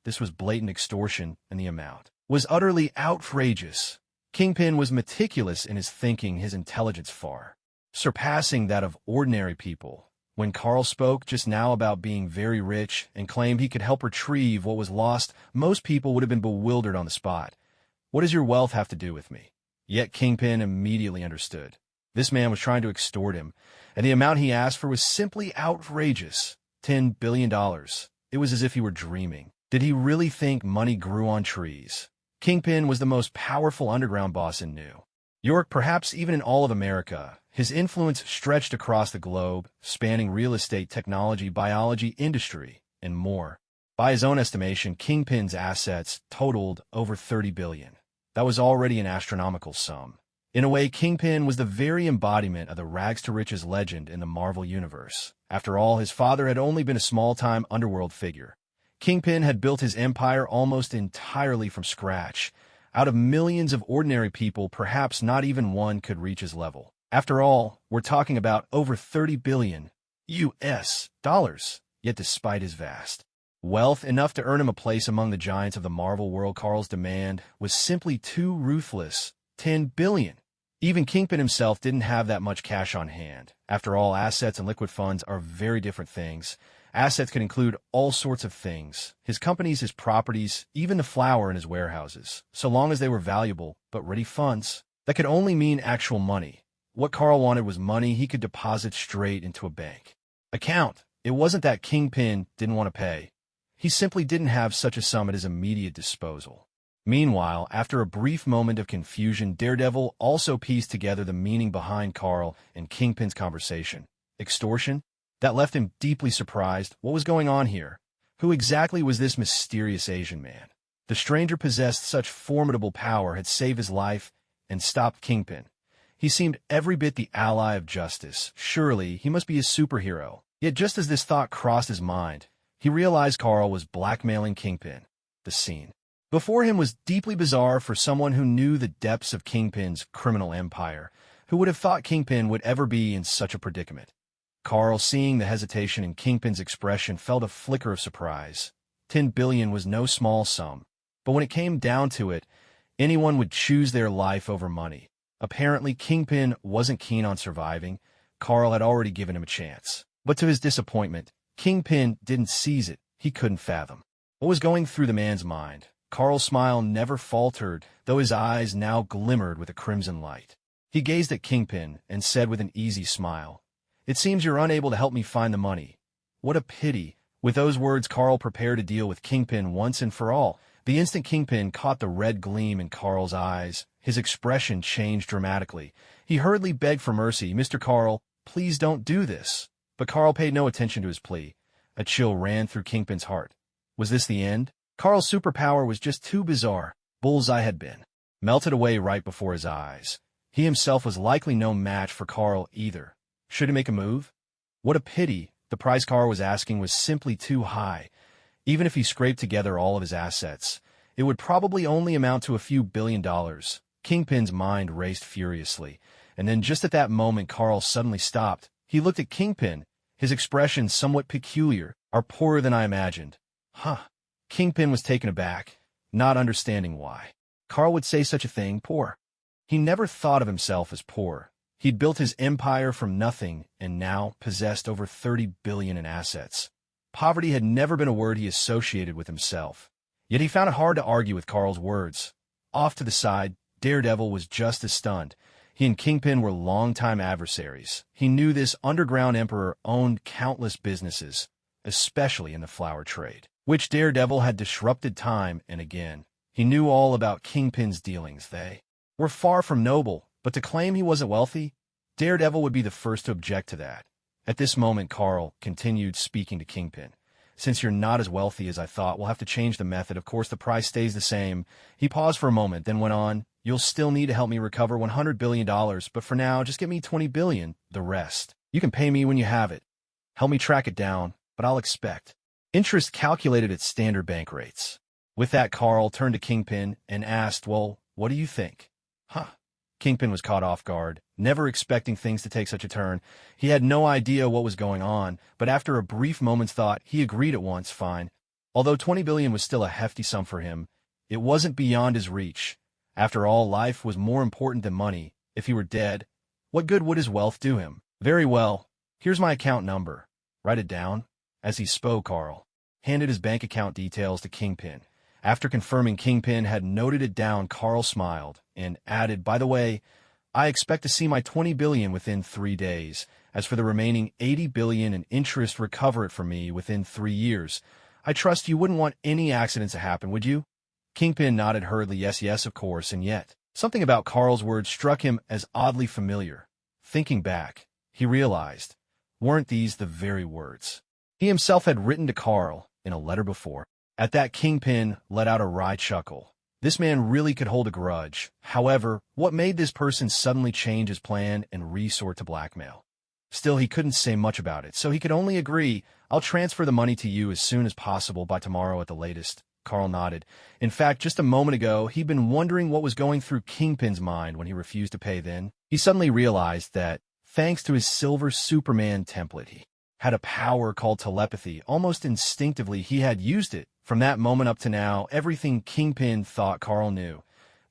This was blatant extortion, and the amount was utterly outrageous. Kingpin was meticulous in his thinking, his intelligence far surpassing that of ordinary people. When Carl spoke just now about being very rich and claimed he could help retrieve what was lost, most people would have been bewildered on the spot. What does your wealth have to do with me? Yet Kingpin immediately understood. This man was trying to extort him, and the amount he asked for was simply outrageous. $10 billion. It was as if he were dreaming. Did he really think money grew on trees? Kingpin was the most powerful underground boss in New York, perhaps even in all of America. His influence stretched across the globe, spanning real estate, technology, biology, industry, and more. By his own estimation, Kingpin's assets totaled over $30 billion. That was already an astronomical sum. In a way, Kingpin was the very embodiment of the rags-to-riches legend in the Marvel Universe. After all, his father had only been a small-time underworld figure. Kingpin had built his empire almost entirely from scratch. Out of millions of ordinary people, perhaps not even one could reach his level. After all, we're talking about over $30 billion US dollars. Yet despite his vast wealth, enough to earn him a place among the giants of the Marvel world, Carl's demand was simply too ruthless. $10 billion. Even Kingpin himself didn't have that much cash on hand. After all, assets and liquid funds are very different things. Assets could include all sorts of things. His companies, his properties, even the flour in his warehouses. So long as they were valuable, but ready funds, that could only mean actual money. What Carl wanted was money he could deposit straight into a bank account. It wasn't that Kingpin didn't want to pay. He simply didn't have such a sum at his immediate disposal. Meanwhile, after a brief moment of confusion, Daredevil also pieced together the meaning behind Carl and Kingpin's conversation. Extortion? That left him deeply surprised. What was going on here? Who exactly was this mysterious Asian man? The stranger possessed such formidable power, had saved his life, and stopped Kingpin. He seemed every bit the ally of justice. Surely, he must be a superhero. Yet just as this thought crossed his mind, he realized Carl was blackmailing Kingpin. The scene before him was deeply bizarre for someone who knew the depths of Kingpin's criminal empire. Who would have thought Kingpin would ever be in such a predicament? Carl, seeing the hesitation in Kingpin's expression, felt a flicker of surprise. $10 billion was no small sum. But when it came down to it, anyone would choose their life over money. Apparently, Kingpin wasn't keen on surviving. Carl had already given him a chance. But to his disappointment, Kingpin didn't seize it. He couldn't fathom what was going through the man's mind. Carl's smile never faltered, though his eyes now glimmered with a crimson light. He gazed at Kingpin and said with an easy smile, "It seems you're unable to help me find the money. What a pity." With those words, Carl prepared to deal with Kingpin once and for all. The instant Kingpin caught the red gleam in Carl's eyes, his expression changed dramatically. He hurriedly begged for mercy. "Mr. Carl, please don't do this." But Carl paid no attention to his plea. A chill ran through Kingpin's heart. Was this the end? Carl's superpower was just too bizarre. Bullseye had been melted away right before his eyes. He himself was likely no match for Carl either. Should he make a move? What a pity. The price Carl was asking was simply too high. Even if he scraped together all of his assets, it would probably only amount to a few $1 billion. Kingpin's mind raced furiously, and then just at that moment Carl suddenly stopped. He looked at Kingpin, his expression somewhat peculiar. "Are poorer than I imagined." Huh. Kingpin was taken aback, not understanding why Carl would say such a thing. Poor. He never thought of himself as poor. He'd built his empire from nothing and now possessed over $30 billion in assets. Poverty had never been a word he associated with himself. Yet he found it hard to argue with Carl's words. Off to the side, Daredevil was just as stunned. He and Kingpin were longtime adversaries. He knew this underground emperor owned countless businesses, especially in the flower trade, which Daredevil had disrupted time and again. He knew all about Kingpin's dealings. They were far from noble, but to claim he wasn't wealthy, Daredevil would be the first to object to that. At this moment, Carl continued speaking to Kingpin. "Since you're not as wealthy as I thought, we'll have to change the method. Of course, the price stays the same." He paused for a moment, then went on, "You'll still need to help me recover $100 billion, but for now, just get me $20 billion. The rest, you can pay me when you have it. Help me track it down, but I'll expect Interest calculated at standard bank rates. With that, Carl turned to Kingpin and asked, well, what do you think? Huh. Kingpin was caught off guard, never expecting things to take such a turn. He had no idea what was going on, but after a brief moment's thought, he agreed at once, fine. Although 20 billion was still a hefty sum for him, it wasn't beyond his reach. After all, life was more important than money. If he were dead, what good would his wealth do him? Very well. Here's my account number. Write it down. As he spoke, Carl handed his bank account details to Kingpin. After confirming Kingpin had noted it down, Carl smiled and added, by the way, I expect to see my 20 billion within 3 days. As for the remaining 80 billion in interest, recover it for me within 3 years. I trust you wouldn't want any accidents to happen, would you? Kingpin nodded hurriedly, yes, of course, and yet something about Carl's words struck him as oddly familiar. Thinking back, he realized, weren't these the very words he himself had written to Carl in a letter before? At that, Kingpin let out a wry chuckle. This man really could hold a grudge. However, what made this person suddenly change his plan and resort to blackmail? Still, he couldn't say much about it, so he could only agree, I'll transfer the money to you as soon as possible, by tomorrow at the latest. Carl nodded. In fact, just a moment ago, he'd been wondering what was going through Kingpin's mind when he refused to pay then. He suddenly realized that, thanks to his Silver Superman template, he had a power called telepathy. Almost instinctively, he had used it. From that moment up to now, everything Kingpin thought Carl knew.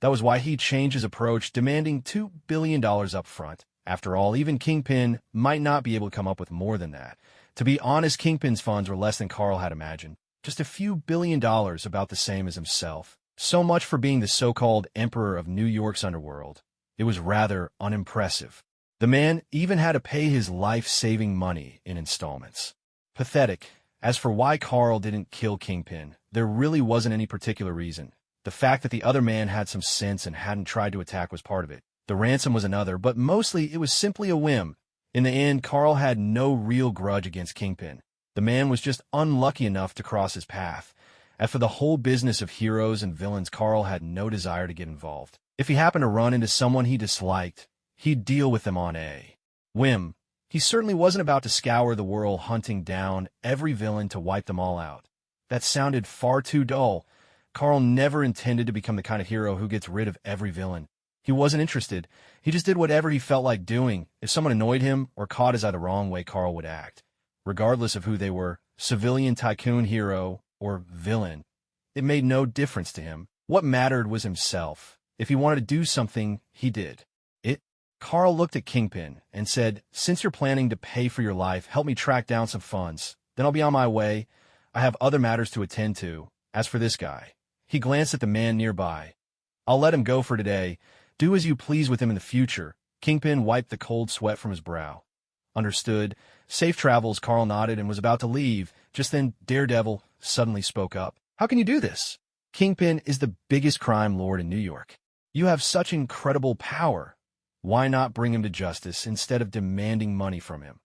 That was why he changed his approach, demanding $2 billion up front. After all, even Kingpin might not be able to come up with more than that. To be honest, Kingpin's funds were less than Carl had imagined. Just a few $1 billion, about the same as himself. So much for being the so-called emperor of New York's underworld. It was rather unimpressive. The man even had to pay his life-saving money in installments. Pathetic. As for why Carl didn't kill Kingpin, there really wasn't any particular reason. The fact that the other man had some sense and hadn't tried to attack was part of it. The ransom was another, but mostly it was simply a whim. In the end, Carl had no real grudge against Kingpin. The man was just unlucky enough to cross his path. As for the whole business of heroes and villains, Carl had no desire to get involved. If he happened to run into someone he disliked, he'd deal with them on a whim. He certainly wasn't about to scour the world hunting down every villain to wipe them all out. That sounded far too dull. Carl never intended to become the kind of hero who gets rid of every villain. He wasn't interested. He just did whatever he felt like doing. If someone annoyed him or caught his eye the wrong way, Carl would act. Regardless of who they were, civilian, tycoon, hero, or villain, it made no difference to him. What mattered was himself. If he wanted to do something, he did it. Carl looked at Kingpin and said, since you're planning to pay for your life, help me track down some funds. Then I'll be on my way. I have other matters to attend to. As for this guy, he glanced at the man nearby. I'll let him go for today. Do as you please with him in the future. Kingpin wiped the cold sweat from his brow. Understood. Safe travels, Carl nodded and was about to leave. Just then, Daredevil suddenly spoke up. How can you do this? Kingpin is the biggest crime lord in New York. You have such incredible power. Why not bring him to justice instead of demanding money from him?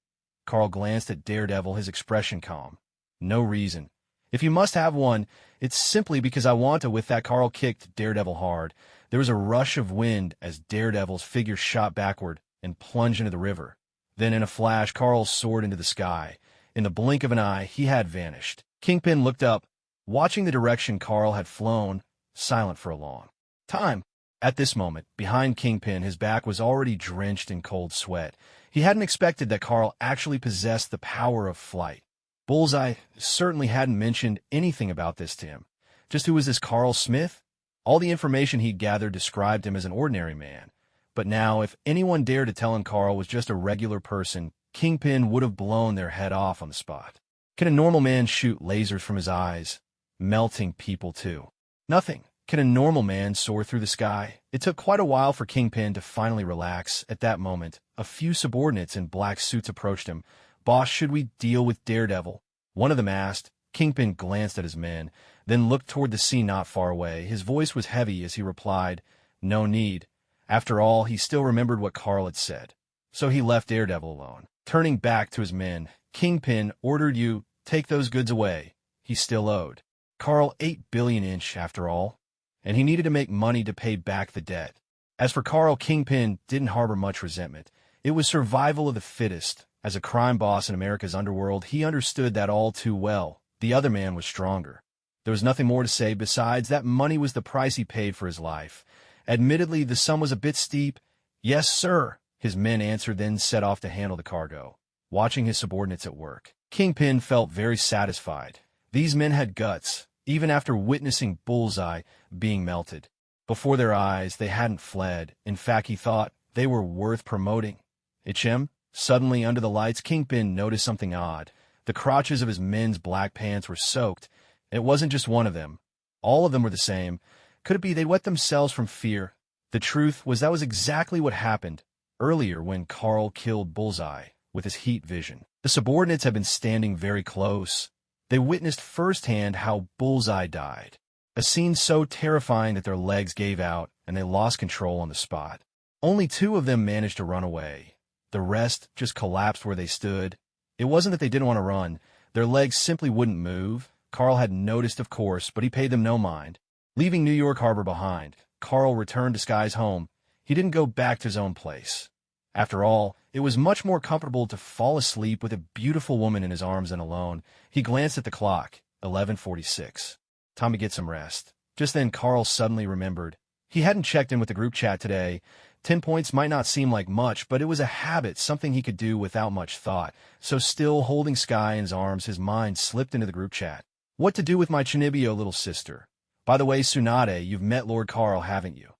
Carl glanced at Daredevil, his expression calm. No reason. If you must have one, it's simply because I want to. With that, Carl kicked Daredevil hard. There was a rush of wind as Daredevil's figure shot backward and plunged into the river. Then in a flash, Carl soared into the sky. In the blink of an eye, he had vanished. Kingpin looked up, watching the direction Carl had flown, silent for a long time. At this moment, behind Kingpin, his back was already drenched in cold sweat. He hadn't expected that Carl actually possessed the power of flight. Bullseye certainly hadn't mentioned anything about this to him. Just who was this Carl Smith? All the information he'd gathered described him as an ordinary man. But now, if anyone dared to tell him Carl was just a regular person, Kingpin would have blown their head off on the spot. Can a normal man shoot lasers from his eyes, melting people too? Nothing. Can a normal man soar through the sky? It took quite a while for Kingpin to finally relax. At that moment, a few subordinates in black suits approached him. Boss, should we deal with Daredevil? One of them asked. Kingpin glanced at his men, then looked toward the sea not far away. His voice was heavy as he replied, no need. After all, he still remembered what Carl had said. So he left Daredevil alone. Turning back to his men, Kingpin ordered you, take those goods away. He still owed Carl $8 billion each, after all, and he needed to make money to pay back the debt. As for Carl, Kingpin didn't harbor much resentment. It was survival of the fittest. As a crime boss in America's underworld, he understood that all too well. The other man was stronger. There was nothing more to say besides that money was the price he paid for his life. Admittedly, the sum was a bit steep. "Yes, sir," his men answered, then set off to handle the cargo. Watching his subordinates at work, Kingpin felt very satisfied. These men had guts, even after witnessing Bullseye being melted. Before their eyes, they hadn't fled. In fact, he thought they were worth promoting. Hm. Suddenly, under the lights, Kingpin noticed something odd. The crotches of his men's black pants were soaked. It wasn't just one of them. All of them were the same. Could it be they wet themselves from fear? The truth was that was exactly what happened earlier when Carl killed Bullseye with his heat vision. The subordinates had been standing very close. They witnessed firsthand how Bullseye died. A scene so terrifying that their legs gave out and they lost control on the spot. Only 2 of them managed to run away. The rest just collapsed where they stood. It wasn't that they didn't want to run. Their legs simply wouldn't move. Carl had noticed, of course, but he paid them no mind. Leaving New York Harbor behind, Carl returned to Skye's home. He didn't go back to his own place. After all, it was much more comfortable to fall asleep with a beautiful woman in his arms than alone. He glanced at the clock, 11:46. Time to get some rest. Just then, Carl suddenly remembered. He hadn't checked in with the group chat today. 10 points might not seem like much, but it was a habit, something he could do without much thought. So still holding Skye in his arms, his mind slipped into the group chat. "What to do with my Chinibio little sister? By the way, Tsunade, you've met Lord Carl, haven't you?"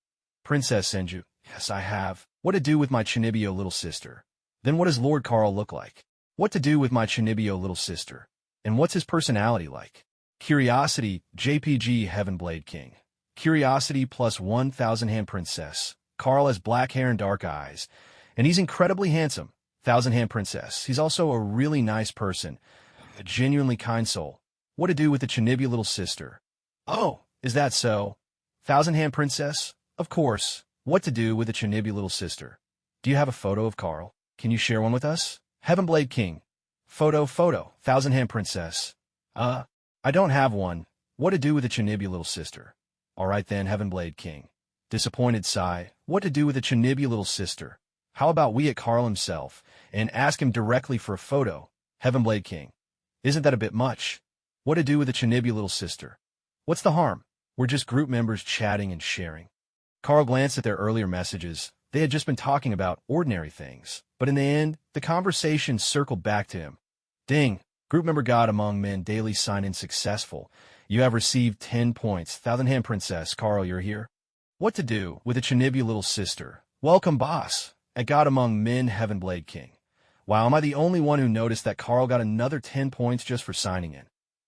"Princess Senju." "Yes, I have." "What to do with my Chinibio little sister?" "Then what does Lord Carl look like?" "What to do with my Chinibio little sister?" "And what's his personality like?" Curiosity, JPG Heavenblade King. Curiosity plus 1,000 Hand Princess. Carl has black hair and dark eyes, and he's incredibly handsome. 1,000 Hand Princess. He's also a really nice person, a genuinely kind soul. What to do with the Chinibio little sister? "Oh, is that so?" 1,000 Hand Princess. "Of course. What to do with the Chinibio little sister?" "Do you have a photo of Carl? Can you share one with us?" Heavenblade King. Photo. 1,000 Hand Princess. I don't have one. What to do with the Chinibio little sister?" "All right then, Heavenblade King." Disappointed sigh. "What to do with the Chinibio little sister? How about we at Carl himself and ask him directly for a photo?" Heavenblade King. "Isn't that a bit much? What to do with the Chinibio little sister?" "What's the harm? We're just group members chatting and sharing." Carl glanced at their earlier messages. They had just been talking about ordinary things, but in the end, the conversation circled back to him. Ding! Group member God Among Men daily sign-in successful. You have received 10 points. 1,000 Hand Princess. Carl, you're here. What to do with the Chinibio little sister? Welcome, boss. At God Among Men, Heavenblade King. Wow, am I the only one who noticed that Carl got another 10 points just for signing in?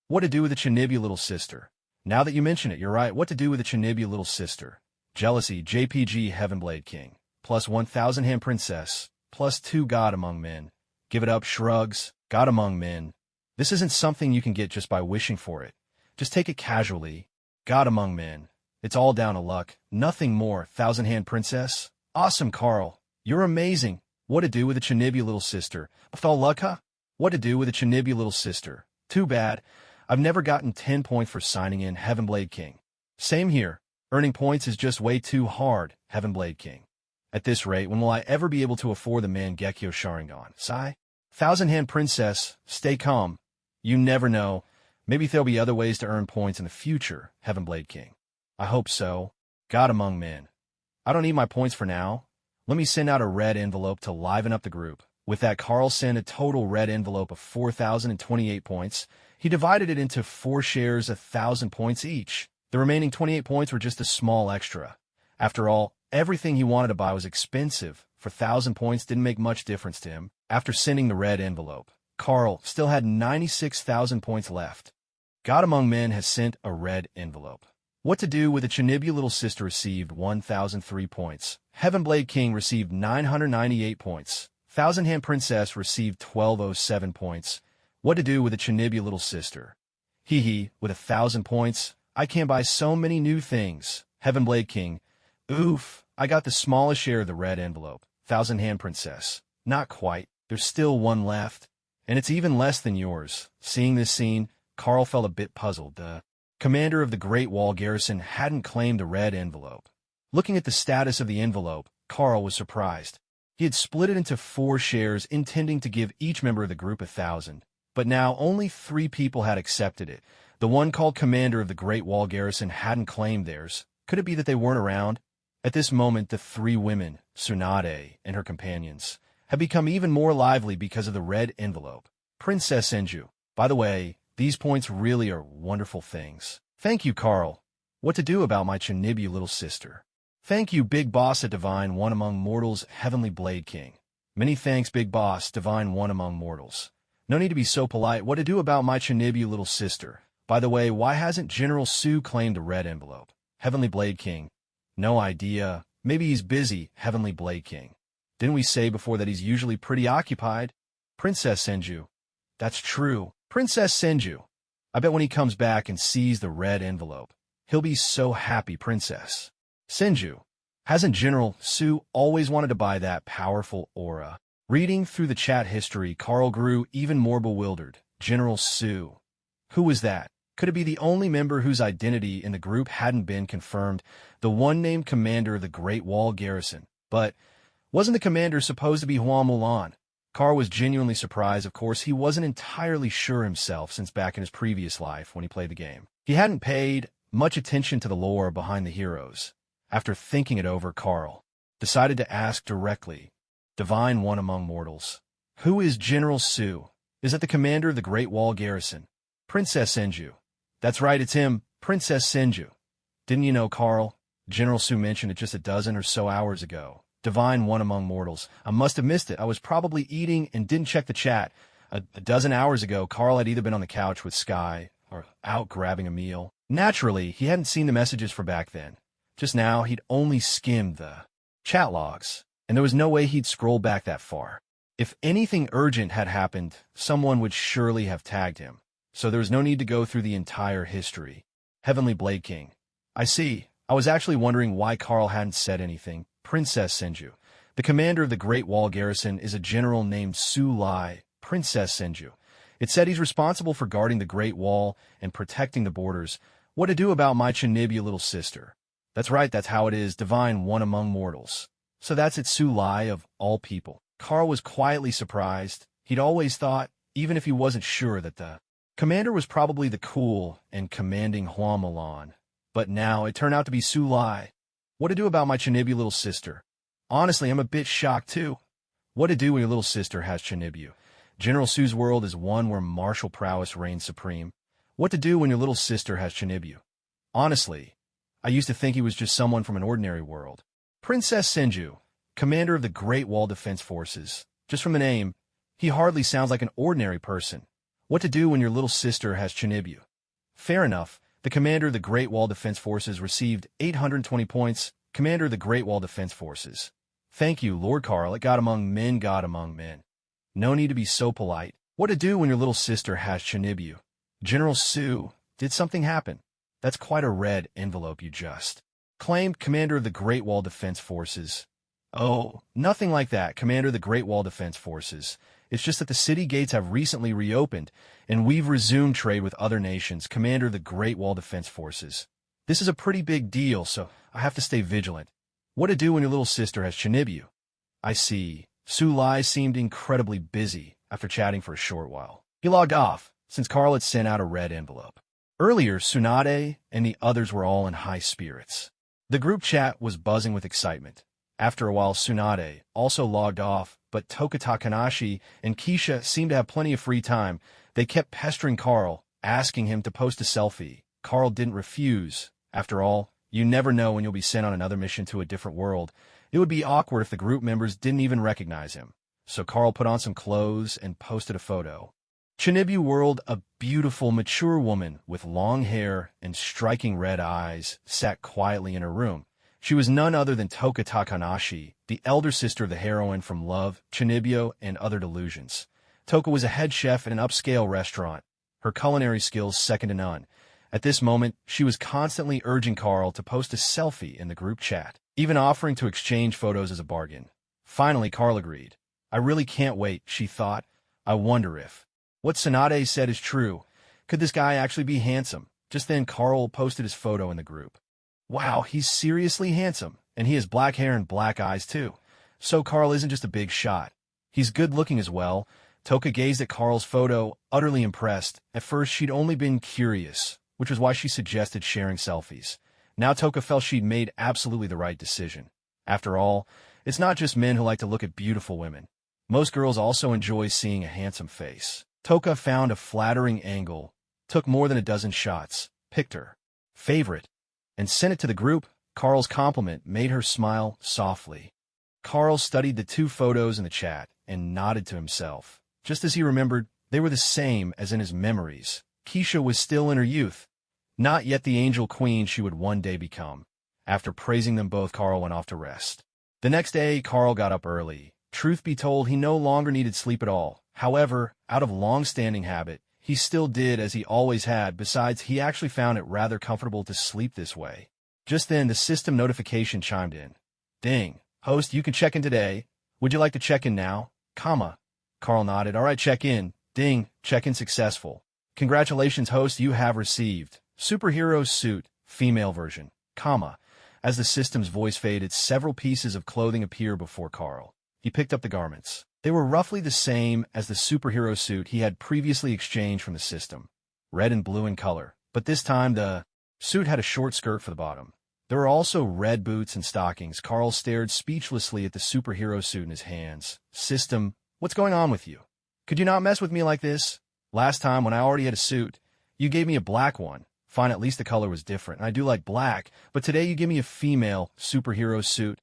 What to do with the Chinibio little sister? Now that you mention it, you're right. What to do with the Chinibio little sister? Jealousy, JPG Heavenblade King. Plus 1,000 Hand Princess. Plus 2 God Among Men. Give it up, shrugs. God Among Men. This isn't something you can get just by wishing for it. Just take it casually. God Among Men. It's all down to luck. Nothing more. 1,000 Hand Princess. Awesome, Carl. You're amazing. What to do with the Chinibio little sister? With all luck, huh? What to do with the Chinibio little sister? Too bad. I've never gotten 10 points for signing in, Heavenblade King. Same here. Earning points is just way too hard, Heavenblade King. At this rate, when will I ever be able to afford the Mangekyo Sharingan? Sigh. 1,000 Hand Princess. Stay calm. You never know. Maybe there'll be other ways to earn points in the future, Heavenblade King. I hope so. God Among Men. I don't need my points for now. Let me send out a red envelope to liven up the group. With that, Carl sent a total red envelope of 4,028 points. He divided it into 4 shares, 1,000 points each. The remaining 28 points were just a small extra. After all, everything he wanted to buy was expensive. For 1,000 points didn't make much difference to him. After sending the red envelope, Carl still had 96,000 points left. God Among Men has sent a red envelope. What to do with the Chinibio little sister received 1,003 points. Heavenblade King received 998 points. 1,000 Hand Princess received 1,207 points. What to do with the Chinibio little sister? Hee, with 1,000 points, I can buy so many new things. Heavenblade King. Oof, I got the smallest share of the red envelope. 1,000 Hand Princess. Not quite. There's still one left. And it's even less than yours. Seeing this scene, Carl felt a bit puzzled. The commander of the Great Wall Garrison hadn't claimed the red envelope. Looking at the status of the envelope, Carl was surprised. He had split it into 4 shares, intending to give each member of the group 1,000. But now only 3 people had accepted it. The one called commander of the Great Wall Garrison hadn't claimed theirs. Could it be that they weren't around? At this moment, the 3 women, Tsunade and her companions, had become even more lively because of the red envelope. Princess Senju. By the way, these points really are wonderful things. Thank you, Carl. What to do about my Chinibu little sister? Thank you, Big Boss at Divine One Among Mortals, Heavenly Blade King. Many thanks, Big Boss, Divine One Among Mortals. No need to be so polite. What to do about my Chinibu little sister? By the way, why hasn't General Sue claimed the red envelope? Heavenly Blade King. No idea. Maybe he's busy, Heavenly Blade King. Didn't we say before that he's usually pretty occupied? Princess Senju. That's true. Princess Senju. I bet when he comes back and sees the red envelope, he'll be so happy, Princess. Senju. Hasn't General Sue always wanted to buy that powerful aura? Reading through the chat history, Carl grew even more bewildered. General Sue. Who was that? Could it be the only member whose identity in the group hadn't been confirmed, the one named commander of the Great Wall Garrison? But wasn't the commander supposed to be Hua Mulan? Carl was genuinely surprised. Of course, he wasn't entirely sure himself since back in his previous life when he played the game. He hadn't paid much attention to the lore behind the heroes. After thinking it over, Carl decided to ask directly, Divine One Among Mortals. Who is General Sue? Is that the commander of the Great Wall Garrison? Princess Senju. That's right, it's him, Princess Senju. Didn't you know, Carl? General Sue mentioned it just a dozen or so hours ago. Divine One Among Mortals. I must have missed it. I was probably eating and didn't check the chat. A dozen hours ago, Carl had either been on the couch with Skye or out grabbing a meal. Naturally, he hadn't seen the messages for back then. Just now, he'd only skimmed the chat logs, and there was no way he'd scroll back that far. If anything urgent had happened, someone would surely have tagged him, so there was no need to go through the entire history. Heavenly Blade King. I see. I was actually wondering why Carl hadn't said anything. Princess Senju. The commander of the Great Wall Garrison is a general named Su Lai. Princess Senju. It said he's responsible for guarding the Great Wall and protecting the borders. What to do about my Chinibu little sister? That's right, that's how it is, Divine One Among Mortals. So that's it, Su Lai of all people. Carl was quietly surprised. He'd always thought, even if he wasn't sure, that the commander was probably the cool and commanding Hua Mulan. But now it turned out to be Su Lai. What to do about my Chinibu little sister? Honestly, I'm a bit shocked too. What to do when your little sister has Chinibu? General Sue's world is one where martial prowess reigns supreme. What to do when your little sister has Chinibu? Honestly, I used to think he was just someone from an ordinary world. Princess Senju, commander of the Great Wall Defense Forces. Just from the name, he hardly sounds like an ordinary person. What to do when your little sister has Chinibu? Fair enough. The commander of the Great Wall Defense Forces received 820 points. Commander of the Great Wall Defense Forces. Thank you, Lord Carl. It got among men, got among men. No need to be so polite. What to do when your little sister has Chinibu? General Sue, did something happen? That's quite a red envelope you just claimed, commander of the Great Wall Defense Forces. Oh, nothing like that, commander of the Great Wall Defense Forces. It's just that the city gates have recently reopened, and we've resumed trade with other nations, commander of the Great Wall Defense Forces. This is a pretty big deal, so I have to stay vigilant. What to do when your little sister has Chinibu? I see. Su Lai seemed incredibly busy after chatting for a short while. He logged off, since Carl had sent out a red envelope. Earlier, Tsunade and the others were all in high spirits. The group chat was buzzing with excitement. After a while, Tsunade also logged off, but Toka Takanashi and Kesha seemed to have plenty of free time. They kept pestering Carl, asking him to post a selfie. Carl didn't refuse. After all, you never know when you'll be sent on another mission to a different world. It would be awkward if the group members didn't even recognize him. So Carl put on some clothes and posted a photo. Chinibu World, a beautiful, mature woman with long hair and striking red eyes, sat quietly in her room. She was none other than Toka Takanashi, the elder sister of the heroine from Love, Chinibu, and Other Delusions. Toka was a head chef in an upscale restaurant, her culinary skills second to none. At this moment, she was constantly urging Carl to post a selfie in the group chat, even offering to exchange photos as a bargain. Finally, Carl agreed. I really can't wait, she thought. I wonder if what Tsunade said is true. Could this guy actually be handsome? Just then, Carl posted his photo in the group. Wow, he's seriously handsome, and he has black hair and black eyes too. So Carl isn't just a big shot. He's good-looking as well. Toka gazed at Carl's photo, utterly impressed. At first, she'd only been curious, which was why she suggested sharing selfies. Now Toka felt she'd made absolutely the right decision. After all, it's not just men who like to look at beautiful women. Most girls also enjoy seeing a handsome face. Toka found a flattering angle, took more than a dozen shots, picked her favorite, and sent it to the group. Carl's compliment made her smile softly. Carl studied the two photos in the chat and nodded to himself. Just as he remembered, they were the same as in his memories. Kesha was still in her youth, not yet the angel queen she would one day become. After praising them both, Carl went off to rest. The next day, Carl got up early. Truth be told, he no longer needed sleep at all. However, out of long-standing habit, he still did as he always had. Besides, he actually found it rather comfortable to sleep this way. Just then, the system notification chimed in. Ding. Host, you can check in today. Would you like to check in now? Carl nodded. All right, check in. Ding. Check-in successful. Congratulations, host, you have received superhero suit, female version, As the system's voice faded, several pieces of clothing appeared before Carl. He picked up the garments. They were roughly the same as the superhero suit he had previously exchanged from the system, red and blue in color, but this time the suit had a short skirt for the bottom. There were also red boots and stockings. Carl stared speechlessly at the superhero suit in his hands. System, what's going on with you? Could you not mess with me like this? Last time, when I already had a suit, you gave me a black one. Fine, at least the color was different, and I do like black, but today you give me a female superhero suit.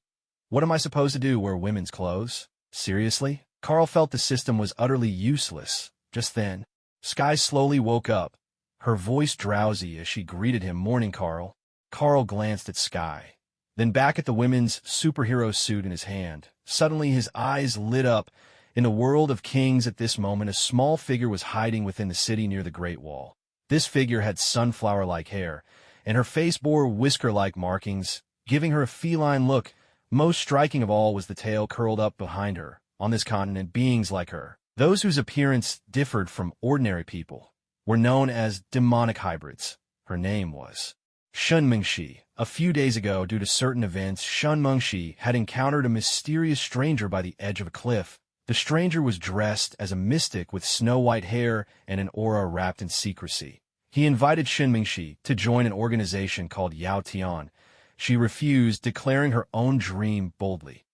What am I supposed to do, wear women's clothes? Seriously? Carl felt the system was utterly useless. Just then, Skye slowly woke up, her voice drowsy as she greeted him. Morning, Carl. Carl glanced at Skye, then back at the women's superhero suit in his hand. Suddenly, his eyes lit up. In the world of kings at this moment, a small figure was hiding within the city near the Great Wall. This figure had sunflower-like hair, and her face bore whisker-like markings, giving her a feline look. Most striking of all was the tail curled up behind her. On this continent, beings like her, those whose appearance differed from ordinary people, were known as demonic hybrids. Her name was Shunmengshi. A few days ago, due to certain events, Shunmengshi had encountered a mysterious stranger by the edge of a cliff. The stranger was dressed as a mystic with snow-white hair and an aura wrapped in secrecy. He invited Shunmengshi to join an organization called Yao Tian. She refused, declaring her own dream boldly.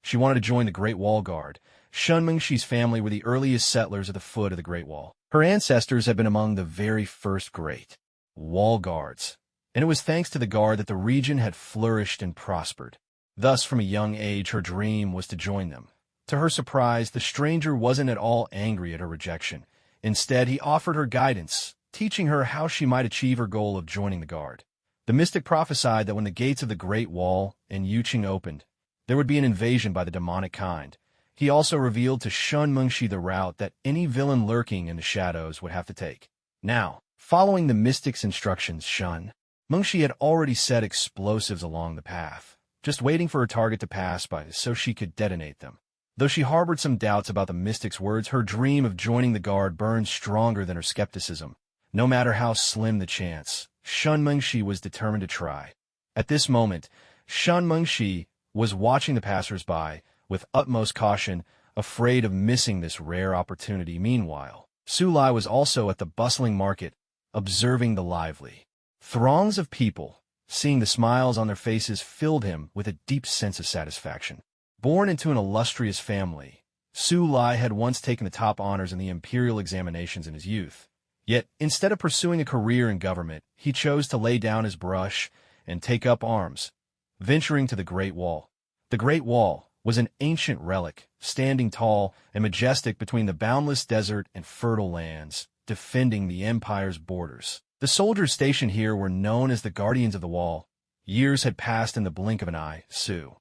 She wanted to join the Great Wall Guard. Shunmengshi's family were the earliest settlers at the foot of the Great Wall. Her ancestors had been among the very first Great Wall Guards, and it was thanks to the guard that the region had flourished and prospered. Thus, from a young age, her dream was to join them. To her surprise, the stranger wasn't at all angry at her rejection. Instead, he offered her guidance, teaching her how she might achieve her goal of joining the guard. The mystic prophesied that when the gates of the Great Wall and Yuqing opened, there would be an invasion by the demonic kind. He also revealed to Shunmengshi the route that any villain lurking in the shadows would have to take. Now, following the mystic's instructions, Shunmengshi had already set explosives along the path, just waiting for her target to pass by so she could detonate them. Though she harbored some doubts about the mystic's words, her dream of joining the guard burned stronger than her skepticism. No matter how slim the chance, Shunmengshi was determined to try. At this moment, Shunmengshi was watching the passers-by with utmost caution, afraid of missing this rare opportunity. Meanwhile, Sulai was also at the bustling market, observing the lively throngs of people. Seeing the smiles on their faces filled him with a deep sense of satisfaction. Born into an illustrious family, Sulai had once taken the top honors in the imperial examinations in his youth. Yet, instead of pursuing a career in government, he chose to lay down his brush and take up arms, venturing to the Great Wall. The Great Wall was an ancient relic, standing tall and majestic between the boundless desert and fertile lands, defending the empire's borders. The soldiers stationed here were known as the Guardians of the Wall. Years had passed in the blink of an eye. Sulai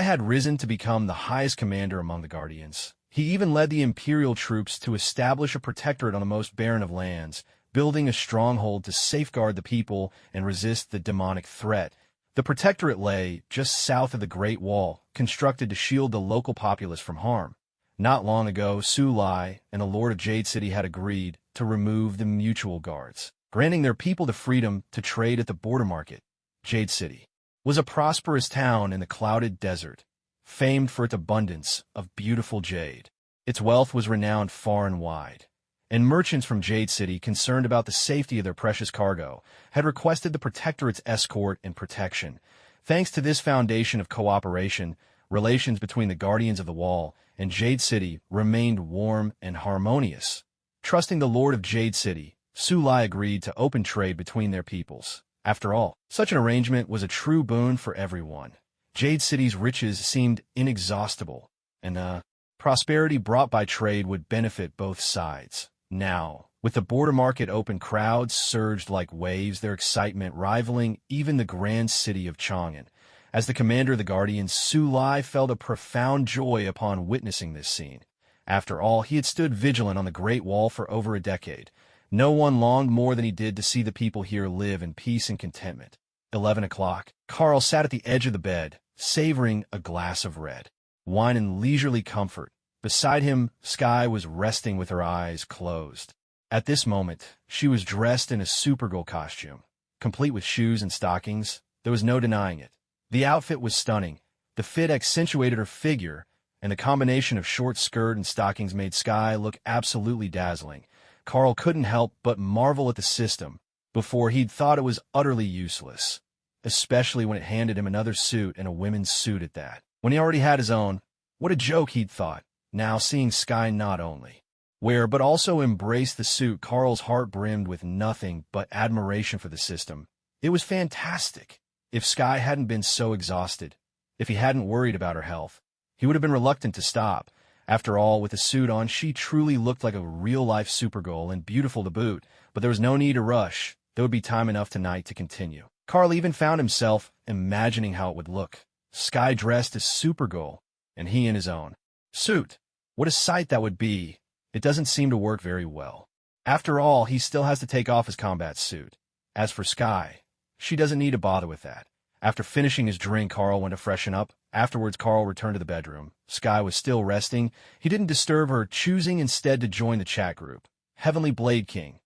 had risen to become the highest commander among the Guardians. He even led the imperial troops to establish a protectorate on the most barren of lands, building a stronghold to safeguard the people and resist the demonic threat. The protectorate lay just south of the Great Wall, constructed to shield the local populace from harm. Not long ago, Sulai and the Lord of Jade City had agreed to remove the mutual guards, granting their people the freedom to trade at the border market. Jade City was a prosperous town in the clouded desert, famed for its abundance of beautiful jade. Its wealth was renowned far and wide, and merchants from Jade City, concerned about the safety of their precious cargo, had requested the Protectorate's escort and protection. Thanks to this foundation of cooperation, relations between the Guardians of the Wall and Jade City remained warm and harmonious. Trusting the Lord of Jade City, Tsunade agreed to open trade between their peoples. After all, such an arrangement was a true boon for everyone. Jade City's riches seemed inexhaustible, and prosperity brought by trade would benefit both sides. Now, with the border market open, crowds surged like waves, their excitement rivaling even the grand city of Chang'an. As the commander of the Guardians, Tsunade felt a profound joy upon witnessing this scene. After all, he had stood vigilant on the Great Wall for over a decade. No one longed more than he did to see the people here live in peace and contentment. 11 o'clock. Carl sat at the edge of the bed, savoring a glass of red wine in leisurely comfort. Beside him, Skye was resting with her eyes closed. At this moment, she was dressed in a Supergirl costume, complete with shoes and stockings. There was no denying it. The outfit was stunning. The fit accentuated her figure, and the combination of short skirt and stockings made Skye look absolutely dazzling. Carl couldn't help but marvel at the system. Before, he'd thought it was utterly useless, especially when it handed him another suit, and a women's suit at that. When he already had his own, what a joke, he'd thought. Now, seeing Skye not only wear but also embrace the suit, Carl's heart brimmed with nothing but admiration for the system. It was fantastic. If Skye hadn't been so exhausted, if he hadn't worried about her health, he would have been reluctant to stop. After all, with the suit on, she truly looked like a real-life Supergirl, and beautiful to boot. But there was no need to rush. There would be time enough tonight to continue. Carl even found himself imagining how it would look. Skye dressed as Supergirl, and he in his own suit. What a sight that would be. It doesn't seem to work very well. After all, he still has to take off his combat suit. As for Skye, she doesn't need to bother with that. After finishing his drink, Carl went to freshen up. Afterwards, Carl returned to the bedroom. Skye was still resting. He didn't disturb her, choosing instead to join the chat group. Heavenly Blade King.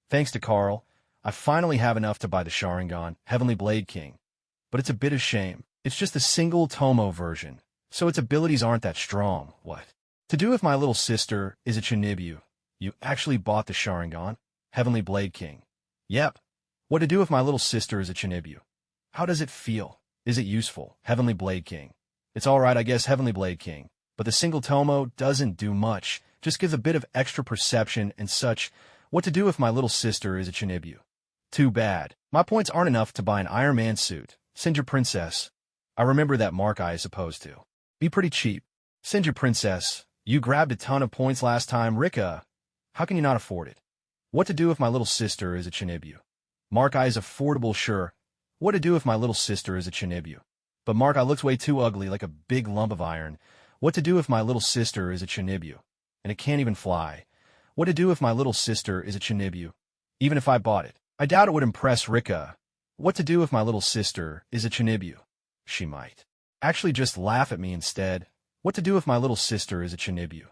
Thanks to Carl, I finally have enough to buy the Sharingan, Heavenly Blade King. But it's a bit of shame. It's just a single Tomo version, so its abilities aren't that strong. What to do if my little sister is a Chinibu? You actually bought the Sharingan, Heavenly Blade King. Yep. What to do if my little sister is a Chinibu? How does it feel? Is it useful, Heavenly Blade King? It's alright, I guess, Heavenly Blade King. But the single Tomo doesn't do much, just gives a bit of extra perception and such. What to do if my little sister is a Chinibu? Too bad. My points aren't enough to buy an Iron Man suit. Send your princess. I remember that Mark I is supposed to be pretty cheap. Send your princess. You grabbed a ton of points last time, Rika. How can you not afford it? What to do if my little sister is a Chinibu? Mark I is affordable, sure. What to do if my little sister is a Chinibu? But Mark I looks way too ugly, like a big lump of iron. What to do if my little sister is a Chinibu? And it can't even fly. What to do if my little sister is a Chinibu? Even if I bought it, I doubt it would impress Rika. What to do if my little sister is a Chinibu? She might actually just laugh at me instead. What to do if my little sister is a Chinibu?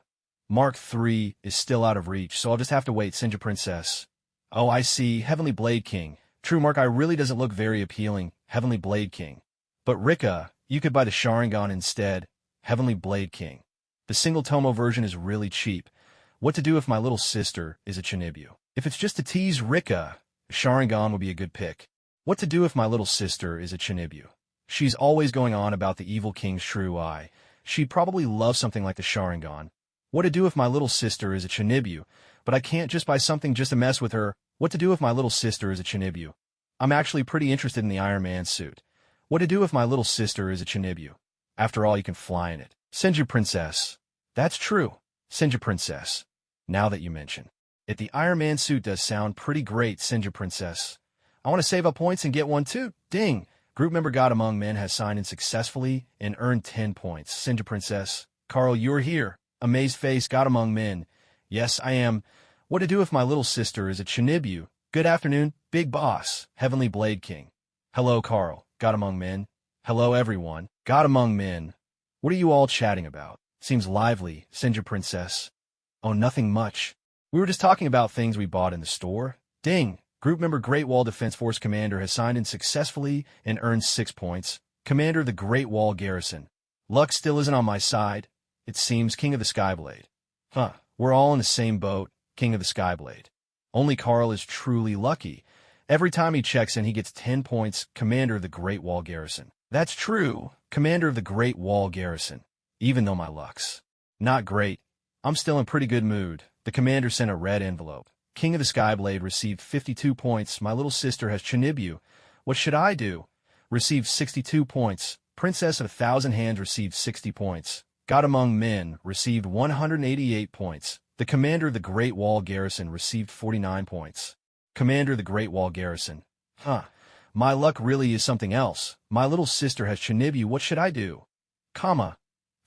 Mark III is still out of reach, so I'll just have to wait. Send your princess. Oh, I see. Heavenly Blade King. True, Mark I really doesn't look very appealing. Heavenly Blade King. But Rika, you could buy the Sharingan instead. Heavenly Blade King. The single Tomo version is really cheap. What to do if my little sister is a Chinibu? If it's just to tease Rika, Sharingan would be a good pick. What to do if my little sister is a Chinibu? She's always going on about the evil king's true eye. She'd probably love something like the Sharingan. What to do if my little sister is a Chinibu? But I can't just buy something just to mess with her. What to do if my little sister is a Chinibu? I'm actually pretty interested in the Iron Man suit. What to do if my little sister is a Chinibu? After all, you can fly in it. Send your princess. That's true. Send your princess. Now that you mention it, the Iron Man suit does sound pretty great. Send your princess. I want to save up points and get one too. Ding! Group member God Among Men has signed in successfully and earned 10 points. Send your princess. Carl, you're here. Amazed face, God Among Men. Yes, I am. What to do if my little sister is a Chinibu? Good afternoon, Big Boss, Heavenly Blade King. Hello, Carl, God Among Men. Hello, everyone. God Among Men. What are you all chatting about? Seems lively. Send your princess. Oh, nothing much. We were just talking about things we bought in the store. Ding! Group member Great Wall Defense Force Commander has signed in successfully and earned 6 points. Commander of the Great Wall Garrison. Luck still isn't on my side. It seems King of the Skyblade. We're all in the same boat, King of the Skyblade. Only Carl is truly lucky. Every time he checks in, he gets 10 points, Commander of the Great Wall Garrison. That's true, Commander of the Great Wall Garrison. Even though my luck's not great, I'm still in pretty good mood. The commander sent a red envelope. King of the Skyblade received 52 points. My little sister has Tsunade. What should I do? Received 62 points. Princess of 1,000 Hands received 60 points. God Among Men received 188 points. The commander of the Great Wall Garrison received 49 points. Commander of the Great Wall Garrison. My luck really is something else. My little sister has Tsunade. What should I do?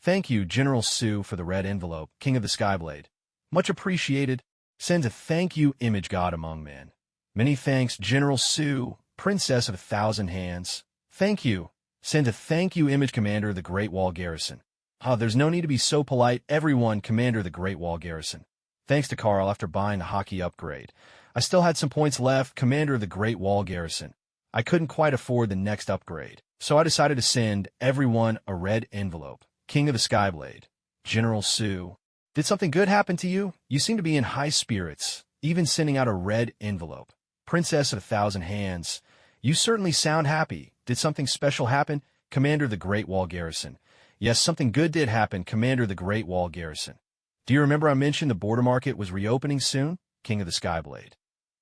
Thank you, General Sue, for the red envelope, King of the Skyblade. Much appreciated. Sends a thank you, Image God Among Men. Many thanks, General Sue, Princess of 1,000 Hands. Thank you. Sends a thank you, Image Commander of the Great Wall Garrison. There's no need to be so polite, everyone, Commander of the Great Wall Garrison. Thanks to Carl after buying the hockey upgrade. I still had some points left, Commander of the Great Wall Garrison. I couldn't quite afford the next upgrade, so I decided to send everyone a red envelope. King of the Skyblade. General Sue. Did something good happen to you? You seem to be in high spirits, even sending out a red envelope. Princess of 1,000 Hands. You certainly sound happy. Did something special happen? Commander of the Great Wall Garrison. Yes, something good did happen, Commander of the Great Wall Garrison. Do you remember I mentioned the border market was reopening soon? King of the Skyblade.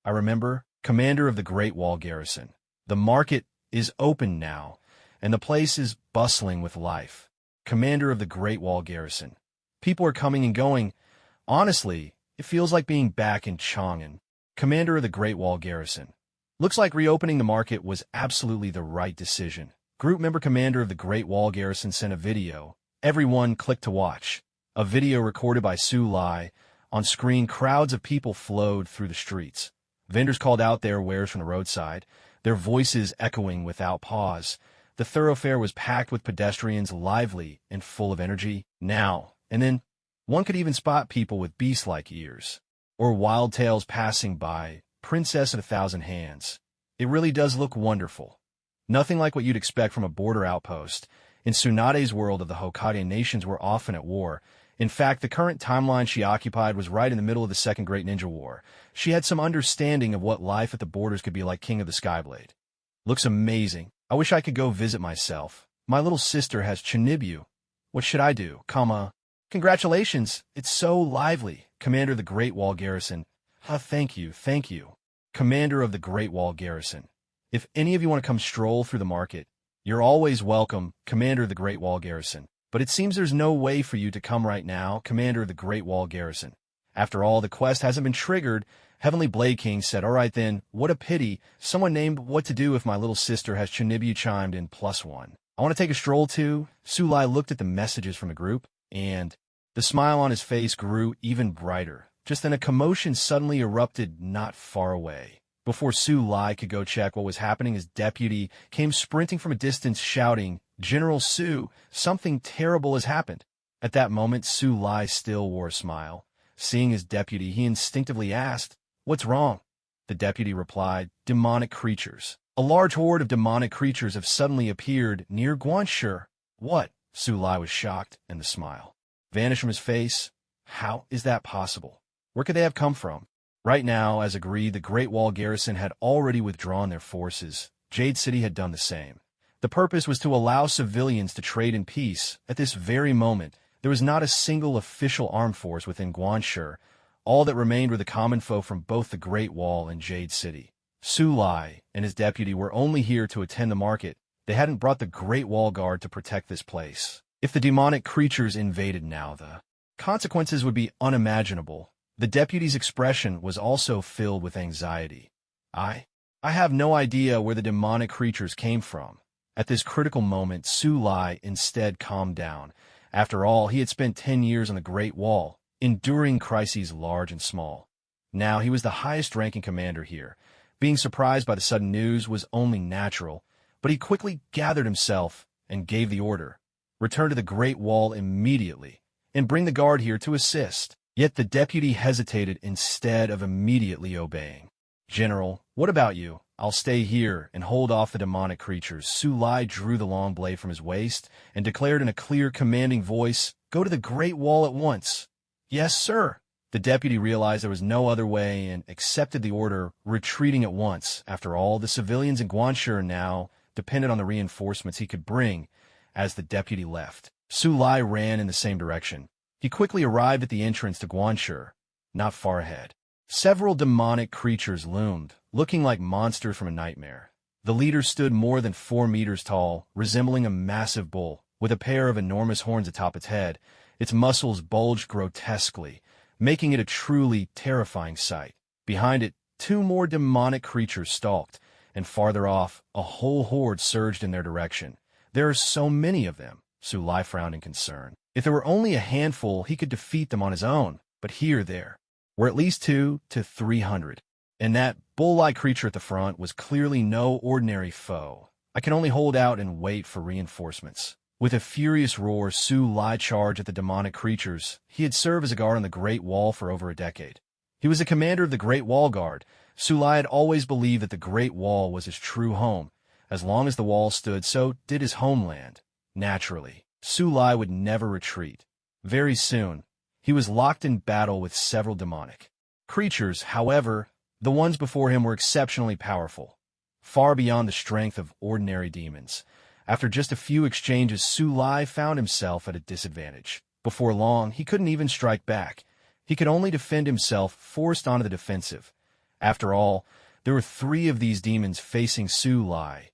I remember, Commander of the Great Wall Garrison. The market is open now, and the place is bustling with life. Commander of the Great Wall Garrison. People are coming and going. Honestly, it feels like being back in Chang'an. Commander of the Great Wall Garrison. Looks like reopening the market was absolutely the right decision. Group member Commander of the Great Wall Garrison sent a video. Everyone clicked to watch. A video recorded by Tsunade. On screen, crowds of people flowed through the streets. Vendors called out their wares from the roadside, their voices echoing without pause. The thoroughfare was packed with pedestrians, lively and full of energy. Now and then, one could even spot people with beast-like ears, or wild tails passing by. Princess of 1,000 Hands. It really does look wonderful. Nothing like what you'd expect from a border outpost. In Tsunade's world of the Hokage nations were often at war. In fact, the current timeline she occupied was right in the middle of the Second Great Ninja War. She had some understanding of what life at the borders could be like. King of the Skyblade. Looks amazing. I wish I could go visit myself. My little sister has Tsunade. What should I do? Congratulations. It's so lively. Commander of the Great Wall Garrison. Thank you. Commander of the Great Wall Garrison. If any of you want to come stroll through the market, you're always welcome, Commander of the Great Wall Garrison. But it seems there's no way for you to come right now, Commander of the Great Wall Garrison. After all, the quest hasn't been triggered. Heavenly Blade King said, all right then, what a pity. Someone named what to do if my little sister has Tsunade chimed in +1. I want to take a stroll too. Tsunade looked at the messages from the group, and the smile on his face grew even brighter. Just then a commotion suddenly erupted not far away. Before Tsunade could go check what was happening, his deputy came sprinting from a distance shouting, General Sue, something terrible has happened. At that moment, Tsunade still wore a smile. Seeing his deputy, he instinctively asked, what's wrong? The deputy replied, demonic creatures. A large horde of demonic creatures have suddenly appeared near Guanshe. What? Tsunade was shocked, and the smile vanished from his face. How is that possible? Where could they have come from? Right now, as agreed, the Great Wall Garrison had already withdrawn their forces. Jade City had done the same. The purpose was to allow civilians to trade in peace. At this very moment, there was not a single official armed force within Guanshe. All that remained were the common foe from both the Great Wall and Jade City. Tsunade and his deputy were only here to attend the market. They hadn't brought the Great Wall Guard to protect this place. If the demonic creatures invaded now, the consequences would be unimaginable. The deputy's expression was also filled with anxiety. I have no idea where the demonic creatures came from. At this critical moment, Tsunade instead calmed down. After all, he had spent 10 years on the Great Wall, enduring crises large and small. Now he was the highest-ranking commander here. Being surprised by the sudden news was only natural, but he quickly gathered himself and gave the order. Return to the Great Wall immediately, and bring the guard here to assist. Yet the deputy hesitated instead of immediately obeying. General, what about you? I'll stay here and hold off the demonic creatures. Tsunade drew the long blade from his waist and declared in a clear, commanding voice, go to the Great Wall at once. Yes, sir. The deputy realized there was no other way and accepted the order, retreating at once. After all, the civilians in Guanxi now depended on the reinforcements he could bring. As the deputy left, Sulai ran in the same direction. He quickly arrived at the entrance to Guanxi, not far ahead. Several demonic creatures loomed, looking like monsters from a nightmare. The leader stood more than 4 meters tall, resembling a massive bull, with a pair of enormous horns atop its head. Its muscles bulged grotesquely, making it a truly terrifying sight. Behind it, 2 more demonic creatures stalked, and farther off, a whole horde surged in their direction. There are so many of them, Sulai frowned in concern. If there were only a handful, he could defeat them on his own, but here there were at least 200 to 300. And that bull-like creature at the front was clearly no ordinary foe. I can only hold out and wait for reinforcements. With a furious roar, Sulai charged at the demonic creatures. He had served as a guard on the Great Wall for over a decade. He was the commander of the Great Wall Guard. Sulai had always believed that the Great Wall was his true home. As long as the wall stood, so did his homeland. Naturally, Sulai would never retreat. Very soon, he was locked in battle with several demonic creatures. However, the ones before him were exceptionally powerful, far beyond the strength of ordinary demons. After just a few exchanges, Sulai found himself at a disadvantage. Before long, he couldn't even strike back. He could only defend himself, forced onto the defensive. After all, there were 3 of these demons facing Sulai,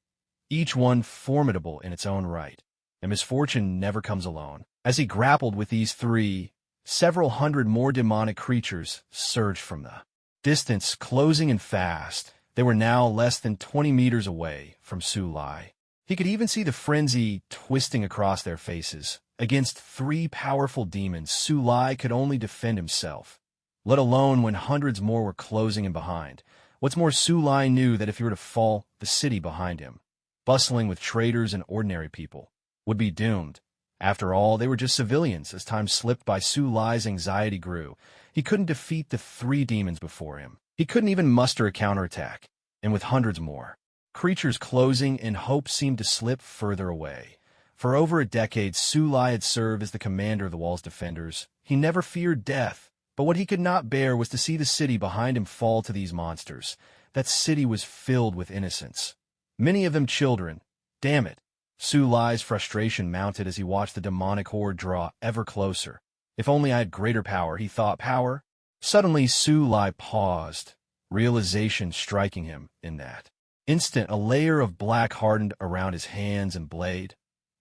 each one formidable in its own right. And misfortune never comes alone. As he grappled with these 3, several hundred more demonic creatures surged from the distance, closing in fast. They were now less than 20 meters away from Sulai. He could even see the frenzy twisting across their faces. Against 3 powerful demons, Sulai could only defend himself, let alone when hundreds more were closing in behind. What's more, Sulai knew that if he were to fall, the city behind him, bustling with traders and ordinary people, would be doomed. After all, they were just civilians. As time slipped by, Sulai's anxiety grew. He couldn't defeat the 3 demons before him. He couldn't even muster a counterattack. And with hundreds more creatures closing in, hope seemed to slip further away. For over a decade, Sulai had served as the commander of the wall's defenders. He never feared death, but what he could not bear was to see the city behind him fall to these monsters. That city was filled with innocents, many of them children. Damn it. Sulai's frustration mounted as he watched the demonic horde draw ever closer. If only I had greater power, he thought. Power? Suddenly, Sulai paused, realization striking him in that instant. A layer of black hardened around his hands and blade.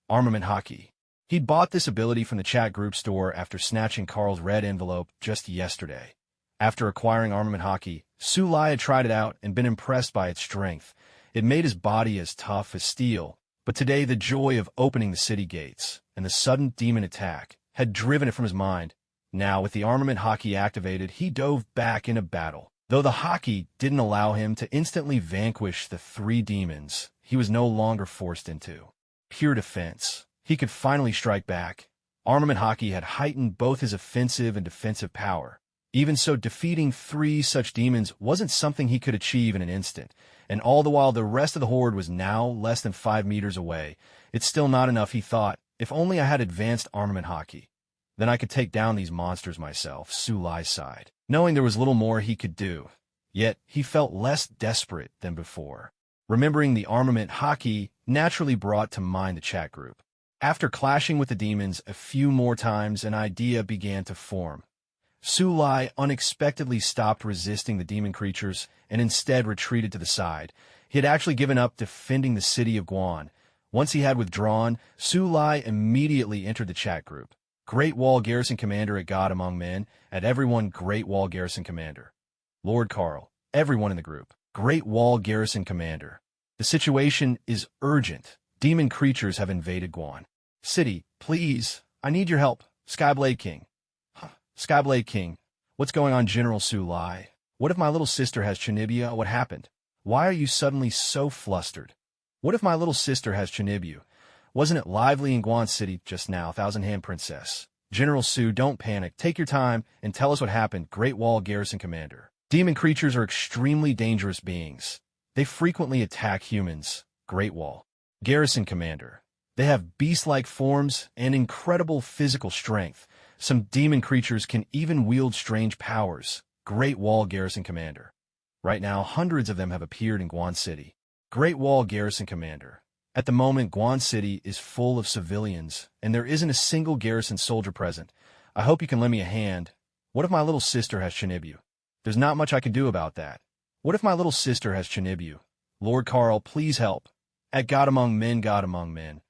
Armament Haki. He'd bought this ability from the chat group store after snatching Carl's red envelope just yesterday. After acquiring Armament Haki, Sulai had tried it out and been impressed by its strength. It made his body as tough as steel. But today, the joy of opening the city gates and the sudden demon attack had driven it from his mind. Now, with the Armament Haki activated, he dove back into battle. Though the Haki didn't allow him to instantly vanquish the 3 demons, he was no longer forced into pure defense. He could finally strike back. Armament Haki had heightened both his offensive and defensive power. Even so, defeating 3 such demons wasn't something he could achieve in an instant. And all the while, the rest of the horde was now less than 5 meters away. It's still not enough, he thought. If only I had advanced Armament Haki, then I could take down these monsters myself. Sulai sighed, knowing there was little more he could do. Yet, he felt less desperate than before. Remembering the Armament Haki naturally brought to mind the chat group. After clashing with the demons a few more times, an idea began to form. Sulai unexpectedly stopped resisting the demon creatures and instead retreated to the side. He had actually given up defending the city of Guan. Once he had withdrawn, Sulai immediately entered the chat group. Great Wall Garrison Commander at God Among Men, at everyone Great Wall Garrison Commander. Lord Carl, everyone in the group. Great Wall Garrison Commander. The situation is urgent. Demon creatures have invaded Guan City. Please, I need your help. Skyblade King. Skyblade King. What's going on, General Sulai? What if my little sister has Chunibya? What happened? Why are you suddenly so flustered? What if my little sister has Chunibya? Wasn't it lively in Guan City just now, Thousand Hand Princess? General Su, don't panic. Take your time and tell us what happened, Great Wall Garrison Commander. Demon creatures are extremely dangerous beings. They frequently attack humans, Great Wall Garrison Commander. They have beast-like forms and incredible physical strength. Some demon creatures can even wield strange powers. Great Wall Garrison Commander. Right now, hundreds of them have appeared in Guan City. Great Wall Garrison Commander. At the moment, Guan City is full of civilians, and there isn't a single garrison soldier present. I hope you can lend me a hand. What if my little sister has Chinibu? There's not much I can do about that. What if my little sister has Chinibu? Lord Carl, please help. At God Among Men, God Among Men.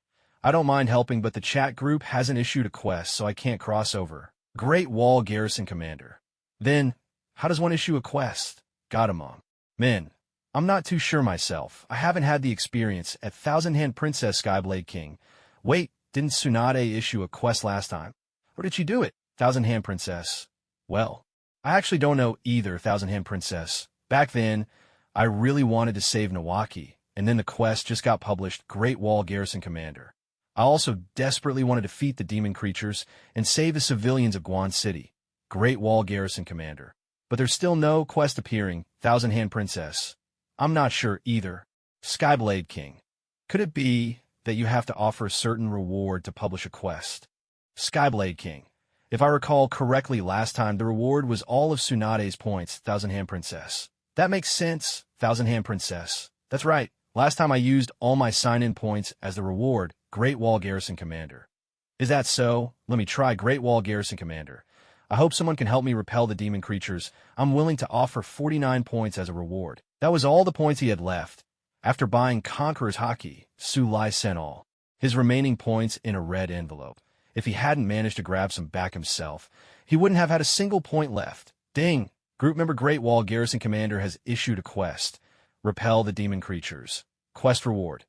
I don't mind helping, but the chat group hasn't issued a quest, so I can't cross over. Great Wall Garrison Commander. Then, how does one issue a quest? God Among Men. I'm not too sure myself. I haven't had the experience at Thousand Hand Princess Skyblade King. Wait, didn't Tsunade issue a quest last time? Or did she do it? Thousand Hand Princess. Well, I actually don't know either, Thousand Hand Princess. Back then, I really wanted to save Nawaki, and then the quest just got published, Great Wall Garrison Commander. I also desperately want to defeat the demon creatures and save the civilians of Guan City. Great Wall Garrison Commander. But there's still no quest appearing, Thousand Hand Princess. I'm not sure either. Skyblade King. Could it be that you have to offer a certain reward to publish a quest? Skyblade King. If I recall correctly last time, the reward was all of Tsunade's points, Thousand Hand Princess. That makes sense, Thousand Hand Princess. That's right. Last time I used all my sign-in points as the reward, Great Wall Garrison Commander. Is that so? Let me try Great Wall Garrison Commander. I hope someone can help me repel the demon creatures. I'm willing to offer 49 points as a reward. That was all the points he had left. After buying Conqueror's Haki, Tsunade sent all his remaining points in a red envelope. If he hadn't managed to grab some back himself, he wouldn't have had a single point left. Ding! Group member Great Wall Garrison Commander has issued a quest. Repel the demon creatures. Quest reward.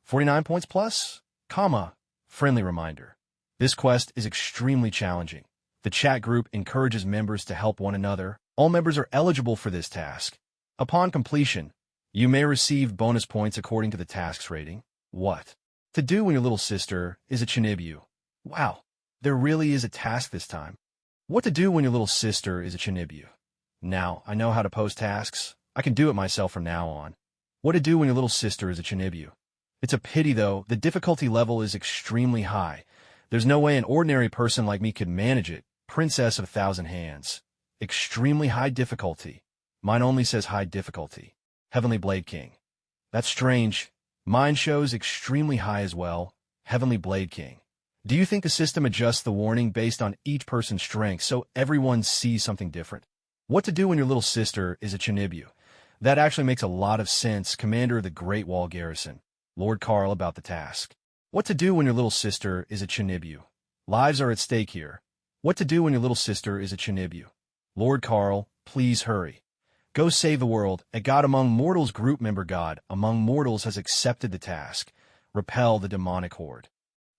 49 points plus? Comma. Friendly reminder. This quest is extremely challenging. The chat group encourages members to help one another. All members are eligible for this task. Upon completion, you may receive bonus points according to the task's rating. What to do when your little sister is a Chinibu? Wow, there really is a task this time. What to do when your little sister is a Chinibu? Now, I know how to post tasks. I can do it myself from now on. What to do when your little sister is a Chinibu? It's a pity, though. The difficulty level is extremely high. There's no way an ordinary person like me could manage it. Princess of 1,000 Hands. Extremely high difficulty. Mine only says high difficulty. Heavenly Blade King. That's strange. Mine shows extremely high as well. Heavenly Blade King. Do you think the system adjusts the warning based on each person's strength so everyone sees something different? What to do when your little sister is a Chinibu? That actually makes a lot of sense, Commander of the Great Wall Garrison. Lord Carl about the task. What to do when your little sister is a Chinibu? Lives are at stake here. What to do when your little sister is a Chinibu? Lord Carl, please hurry. Go save the world. A God Among Mortals group member God Among Mortals has accepted the task. Repel the demonic horde.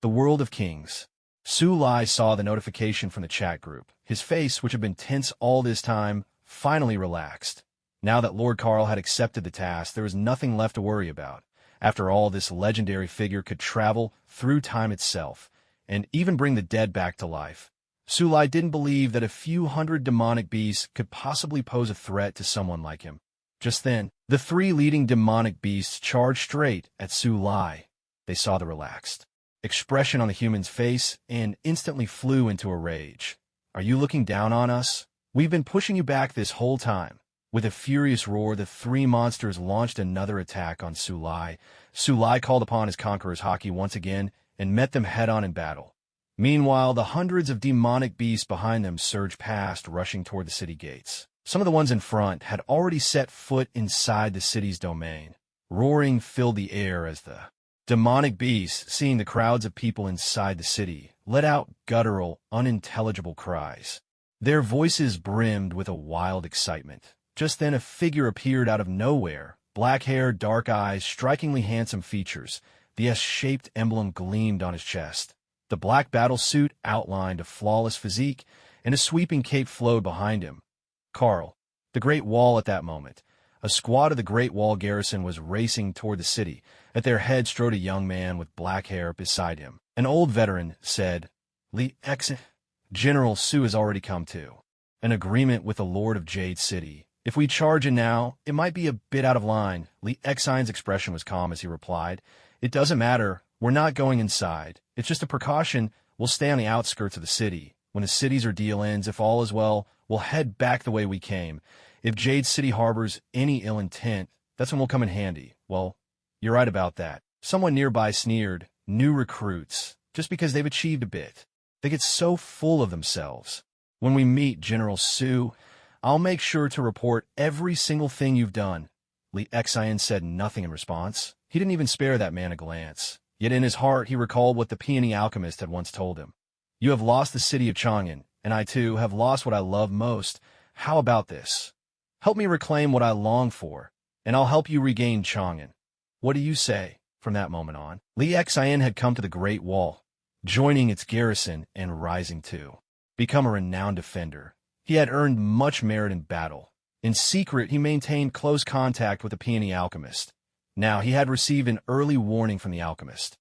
The World of Kings. Tsunade saw the notification from the chat group. His face, which had been tense all this time, finally relaxed. Now that Lord Carl had accepted the task, there was nothing left to worry about. After all, this legendary figure could travel through time itself, and even bring the dead back to life. Tsunade didn't believe that a few hundred demonic beasts could possibly pose a threat to someone like him. Just then, the three leading demonic beasts charged straight at Tsunade. They saw the relaxed expression on the human's face and instantly flew into a rage. Are you looking down on us? We've been pushing you back this whole time. With a furious roar, the three monsters launched another attack on Tsunade. Tsunade called upon his Conqueror's Haki once again and met them head-on in battle. Meanwhile, the hundreds of demonic beasts behind them surged past, rushing toward the city gates. Some of the ones in front had already set foot inside the city's domain. Roaring filled the air as the demonic beasts, seeing the crowds of people inside the city, let out guttural, unintelligible cries. Their voices brimmed with a wild excitement. Just then a figure appeared out of nowhere. Black hair, dark eyes, strikingly handsome features. The S-shaped emblem gleamed on his chest. The black battle suit outlined a flawless physique, and a sweeping cape flowed behind him. Carl. The Great Wall at that moment. A squad of the Great Wall garrison was racing toward the city. At their head strode a young man with black hair beside him. An old veteran said, "Li Exit. General Su has already come to an agreement with the Lord of Jade City. If we charge in now, it might be a bit out of line." Li Exine's expression was calm as he replied, "It doesn't matter. We're not going inside. It's just a precaution. We'll stay on the outskirts of the city. When the city's ordeal ends, if all is well, we'll head back the way we came. If Jade City harbors any ill intent, that's when we'll come in handy. Well, you're right about that. Someone nearby sneered, new recruits, just because they've achieved a bit. They get so full of themselves. When we meet General Sue, I'll make sure to report every single thing you've done. Lee Xian said nothing in response. He didn't even spare that man a glance. Yet in his heart he recalled what the peony alchemist had once told him. You have lost the city of Chang'an, and I too have lost what I love most. How about this? Help me reclaim what I long for, and I'll help you regain Chang'an. What do you say? From that moment on, Lee Xian had come to the Great Wall, joining its garrison and rising to become a renowned defender. He had earned much merit in battle. In secret, he maintained close contact with the peony alchemist. Now he had received an early warning from the alchemist.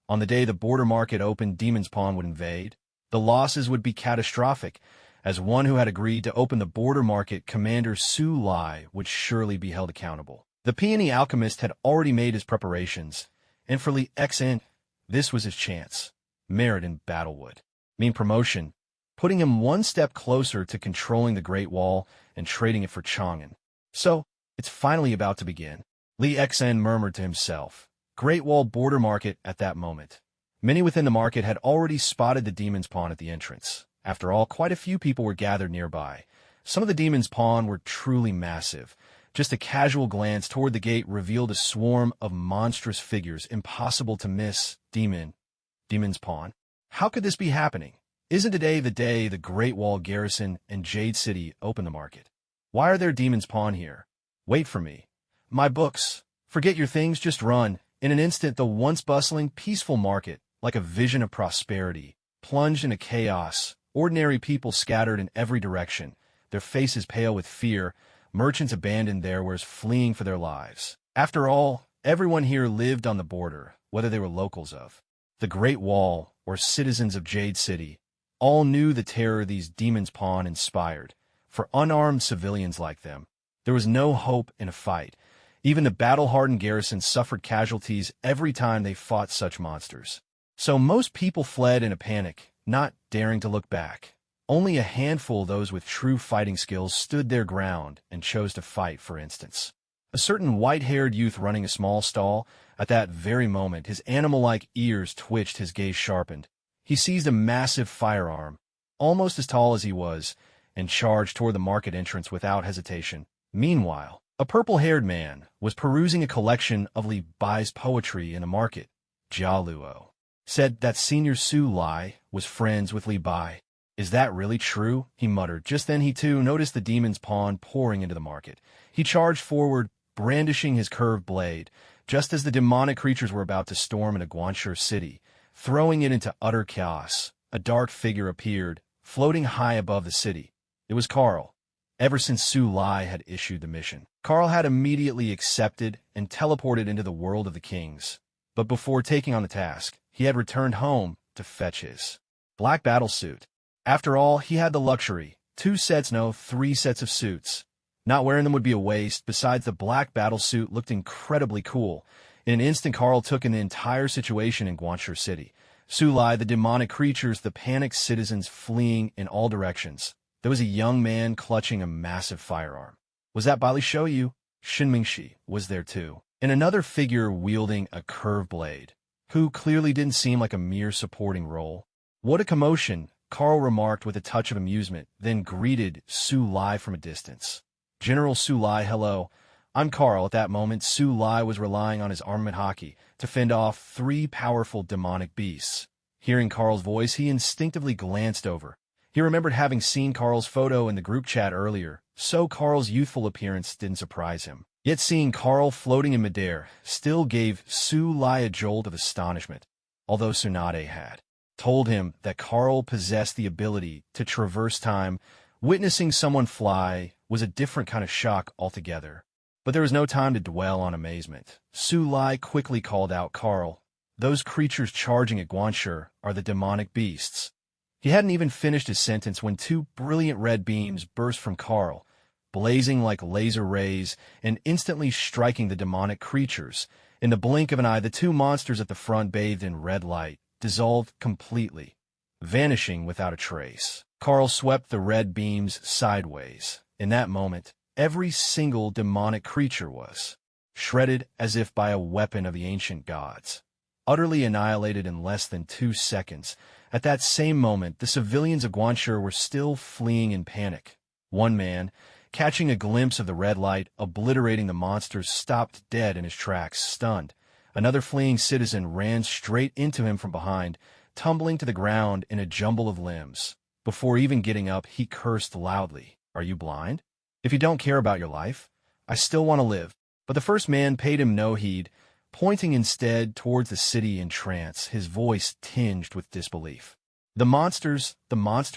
On the day the border market opened, Demon's Pawn would invade. The losses would be catastrophic, as one who had agreed to open the border market, Commander Su Lai, would surely be held accountable. The peony alchemist had already made his preparations, and for Lee Xian, this was his chance. Merit in battle would mean promotion, putting him one step closer to controlling the Great Wall and trading it for Chang'an. So, it's finally about to begin. Lee Xian murmured to himself. Great Wall border market at that moment. Many within the market had already spotted the Demon's Pawn at the entrance. After all, quite a few people were gathered nearby. Some of the Demon's Pawn were truly massive. Just a casual glance toward the gate revealed a swarm of monstrous figures impossible to miss. Demon's Pawn. How could this be happening? Isn't today the day the Great Wall garrison and Jade City open the market? Why are there Demon's Pawn here? Wait for me. My books. Forget your things, just run. In an instant, the once bustling, peaceful market, like a vision of prosperity, plunged into chaos. Ordinary people scattered in every direction, their faces pale with fear, merchants abandoned their wares, fleeing for their lives. After all, everyone here lived on the border, whether they were locals of the Great Wall or citizens of Jade City. All knew the terror these Demon's Pawn inspired. For unarmed civilians like them, there was no hope in a fight. Even the battle-hardened garrison suffered casualties every time they fought such monsters. So most people fled in a panic, not daring to look back. Only a handful of those with true fighting skills stood their ground and chose to fight. For instance, a certain white-haired youth running a small stall. At that very moment, his animal-like ears twitched, his gaze sharpened. He seized a massive firearm, almost as tall as he was, and charged toward the market entrance without hesitation. Meanwhile, a purple-haired man was perusing a collection of Li Bai's poetry in the market. Jia Luo said that Senior Su Lai was friends with Li Bai. Is that really true? He muttered. Just then he too noticed the Demon's Pawn pouring into the market. He charged forward, brandishing his curved blade, just as the demonic creatures were about to storm into Guanxi City, throwing it into utter chaos. A dark figure appeared, floating high above the city. It was Carl. Ever since Su Lai had issued the mission, Carl had immediately accepted and teleported into the world of the kings. But before taking on the task, he had returned home to fetch his black battlesuit. After all, he had the luxury. 3 sets of suits. Not wearing them would be a waste. Besides, the black battlesuit looked incredibly cool. In an instant, Carl took in the entire situation in Guanxi City. Su Lai, the demonic creatures, the panicked citizens fleeing in all directions. There was a young man clutching a massive firearm. Was that Bali Shoyu? Shinmingshi was there too. And another figure wielding a curved blade, who clearly didn't seem like a mere supporting role. What a commotion, Carl remarked with a touch of amusement, then greeted Su Lai from a distance. General Su Lai, hello. I'm Carl. At that moment, Su Lai was relying on his armament hockey to fend off 3 powerful demonic beasts. Hearing Carl's voice, he instinctively glanced over. He remembered having seen Carl's photo in the group chat earlier, so Carl's youthful appearance didn't surprise him. Yet seeing Carl floating in midair still gave Su Lai a jolt of astonishment, although Tsunade had told him that Carl possessed the ability to traverse time. Witnessing someone fly was a different kind of shock altogether. But there was no time to dwell on amazement. Su Lai quickly called out, Carl, those creatures charging at Guanxi are the demonic beasts. He hadn't even finished his sentence when 2 brilliant red beams burst from Carl, blazing like laser rays and instantly striking the demonic creatures. In the blink of an eye, the 2 monsters at the front, bathed in red light, dissolved completely. vanishing without a trace. Carl swept the red beams sideways. In that moment, every single demonic creature was shredded as if by a weapon of the ancient gods, utterly annihilated in less than 2 seconds. At that same moment, the civilians of Guanxi were still fleeing in panic. One man, catching a glimpse of the red light obliterating the monsters, stopped dead in his tracks, stunned. Another fleeing citizen ran straight into him from behind, tumbling to the ground in a jumble of limbs. Before even getting up, he cursed loudly. "Are you blind? If you don't care about your life, I still want to live." But the first man paid him no heed, pointing instead towards the city in trance, his voice tinged with disbelief. The monsters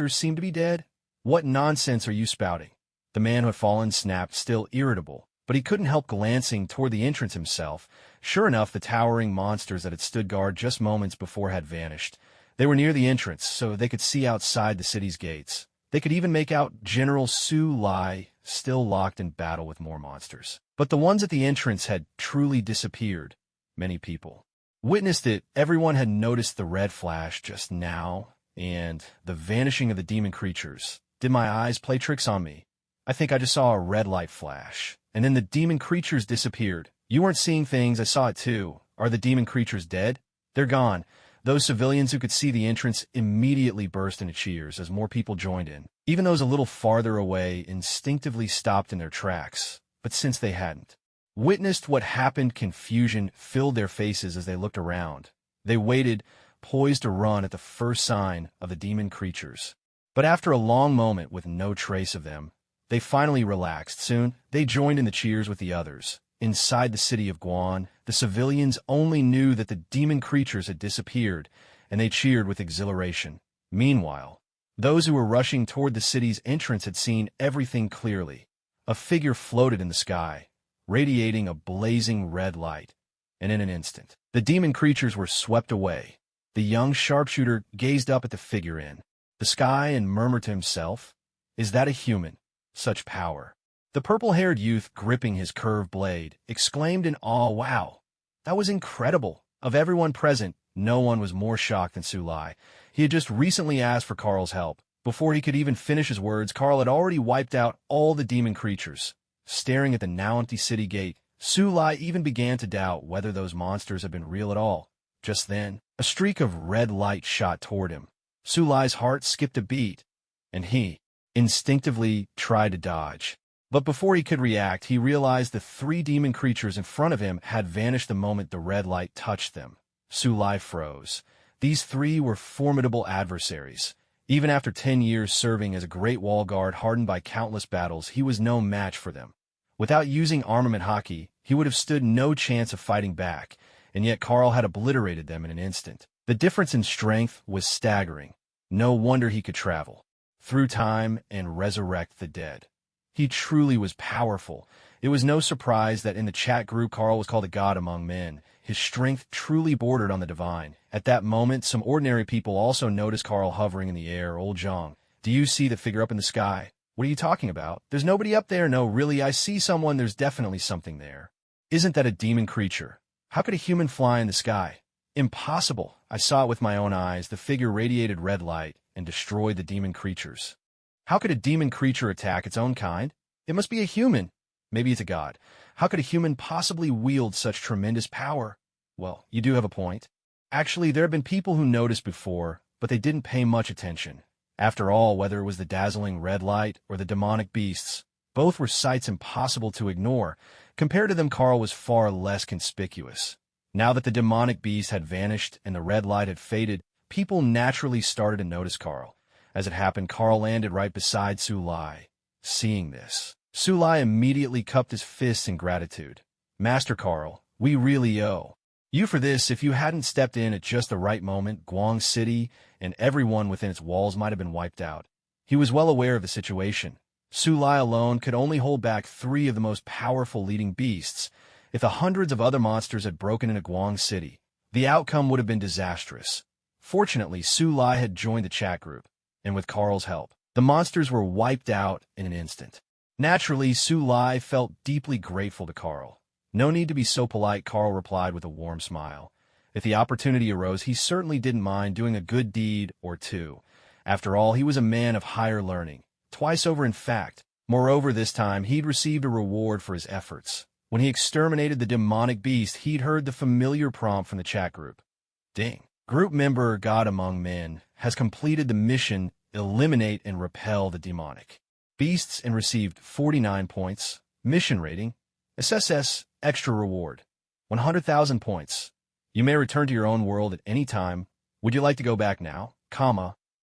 seem to be dead? What nonsense are you spouting?" The man who had fallen snapped, still irritable, but he couldn't help glancing toward the entrance himself. Sure enough, the towering monsters that had stood guard just moments before had vanished. They were near the entrance, so they could see outside the city's gates. They could even make out General Skye still locked in battle with more monsters. But the ones at the entrance had truly disappeared. Many people witnessed it. Everyone had noticed the red flash just now, and the vanishing of the demon creatures. Did my eyes play tricks on me? I think I just saw a red light flash, and then the demon creatures disappeared. You weren't seeing things, I saw it too. Are the demon creatures dead? They're gone. Those civilians who could see the entrance immediately burst into cheers as more people joined in. Even those a little farther away instinctively stopped in their tracks. But since they hadn't witnessed what happened, confusion filled their faces as they looked around. They waited, poised to run at the first sign of the demon creatures. But after a long moment with no trace of them, they finally relaxed. Soon, they joined in the cheers with the others. Inside the city of Guan, the civilians only knew that the demon creatures had disappeared, and they cheered with exhilaration. Meanwhile, those who were rushing toward the city's entrance had seen everything clearly. A figure floated in the sky, radiating a blazing red light, and in an instant, the demon creatures were swept away. The young sharpshooter gazed up at the figure in the sky and murmured to himself, "Is that a human? Such power." The purple-haired youth, gripping his curved blade, exclaimed in awe, "Wow, that was incredible." Of everyone present, no one was more shocked than Tsunade. He had just recently asked for Carl's help. Before he could even finish his words, Carl had already wiped out all the demon creatures. Staring at the now-empty city gate, Tsunade even began to doubt whether those monsters had been real at all. Just then, a streak of red light shot toward him. Tsunade's heart skipped a beat, and he instinctively tried to dodge. But before he could react, he realized the 3 demon creatures in front of him had vanished the moment the red light touched them. Tsunade froze. These 3 were formidable adversaries. Even after 10 years serving as a Great Wall Guard hardened by countless battles, he was no match for them. Without using armament hockey, he would have stood no chance of fighting back, and yet Carl had obliterated them in an instant. The difference in strength was staggering. No wonder he could travel through time and resurrect the dead. He truly was powerful. It was no surprise that in the chat group Carl was called a god among men. His strength truly bordered on the divine. At that moment, some ordinary people also noticed Carl hovering in the air. "Old Zhang, do you see the figure up in the sky?" "What are you talking about? There's nobody up there." "No, really, I see someone. There's definitely something there." "Isn't that a demon creature? How could a human fly in the sky?" "Impossible. I saw it with my own eyes. The figure radiated red light and destroyed the demon creatures." "How could a demon creature attack its own kind? It must be a human." "Maybe it's a god. How could a human possibly wield such tremendous power?" "Well, you do have a point. Actually, there have been people who noticed before, but they didn't pay much attention. After all, whether it was the dazzling red light or the demonic beasts, both were sights impossible to ignore. Compared to them, Carl was far less conspicuous. Now that the demonic beast had vanished and the red light had faded, people naturally started to notice Carl. As it happened, Carl landed right beside Tsunade. Seeing this, Tsunade immediately cupped his fists in gratitude. "Master Carl, we really owe you for this. If you hadn't stepped in at just the right moment, Guang City and everyone within its walls might have been wiped out." He was well aware of the situation. Tsunade alone could only hold back 3 of the most powerful leading beasts. If the hundreds of other monsters had broken into Guang City, the outcome would have been disastrous. Fortunately, Tsunade had joined the chat group, and with Carl's help, the monsters were wiped out in an instant. Naturally, Tsunade felt deeply grateful to Carl. "No need to be so polite," Carl replied with a warm smile. If the opportunity arose, he certainly didn't mind doing a good deed or two. After all, he was a man of higher learning, twice over in fact. Moreover, this time he'd received a reward for his efforts. When he exterminated the demonic beast, he'd heard the familiar prompt from the chat group. Ding. Group member God Among Men has completed the mission Eliminate and Repel the Demonic Beasts and received 49 points. Mission rating SSS extra reward 100,000 points. You may return to your own world at any time. Would you like to go back now?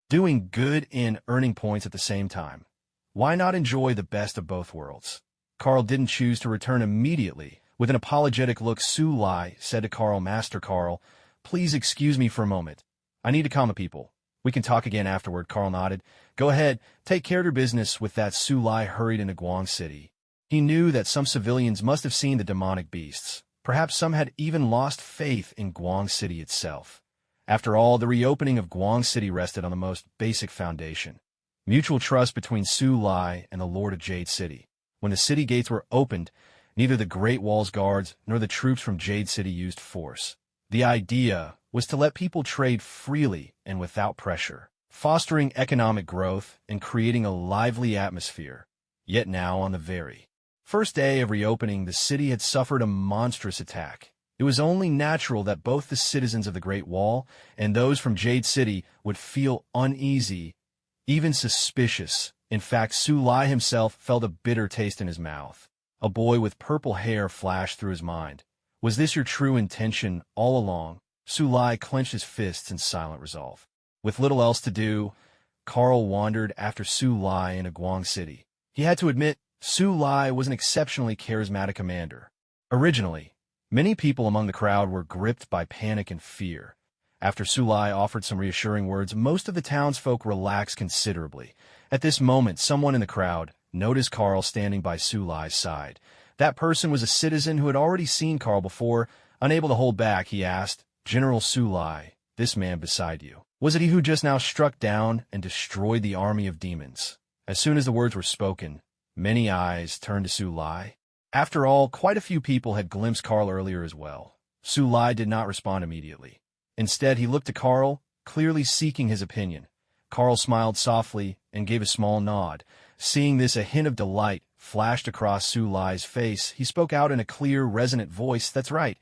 Doing good and earning points at the same time. Why not enjoy the best of both worlds? Carl didn't choose to return immediately. With an apologetic look, Tsunade said to Carl, Master Carl, please excuse me for a moment. I need to calm the people. We can talk again afterward. Carl nodded. Go ahead, take care of your business. With that, Tsunade hurried into Guang City. He knew that some civilians must have seen the demonic beasts. Perhaps some had even lost faith in Guang City itself. After all, the reopening of Guang City rested on the most basic foundation: mutual trust between Tsunade and the Lord of Jade City. When the city gates were opened, neither the Great Wall's guards nor the troops from Jade City used force. The idea was to let people trade freely and without pressure, fostering economic growth and creating a lively atmosphere. Yet now, on the very first day of reopening, the city had suffered a monstrous attack. It was only natural that both the citizens of the Great Wall and those from Jade City would feel uneasy, even suspicious. In fact, Tsunade himself felt a bitter taste in his mouth. A boy with purple hair flashed through his mind. Was this your true intention all along? Tsunade clenched his fists in silent resolve. With little else to do, Carl wandered after Tsunade into Guang City. He had to admit, Tsunade was an exceptionally charismatic commander. Originally, many people among the crowd were gripped by panic and fear. After Tsunade offered some reassuring words, most of the townsfolk relaxed considerably. At this moment, someone in the crowd noticed Carl standing by Tsunade's side. That person was a citizen who had already seen Carl before. Unable to hold back, he asked, General Tsunade, this man beside you, was it he who just now struck down and destroyed the army of demons? As soon as the words were spoken, many eyes turned to Tsunade. After all, quite a few people had glimpsed Carl earlier as well. Tsunade did not respond immediately. Instead, he looked to Carl, clearly seeking his opinion. Carl smiled softly and gave a small nod. Seeing this, a hint of delight flashed across Tsunade's face. He spoke out in a clear, resonant voice. That's right.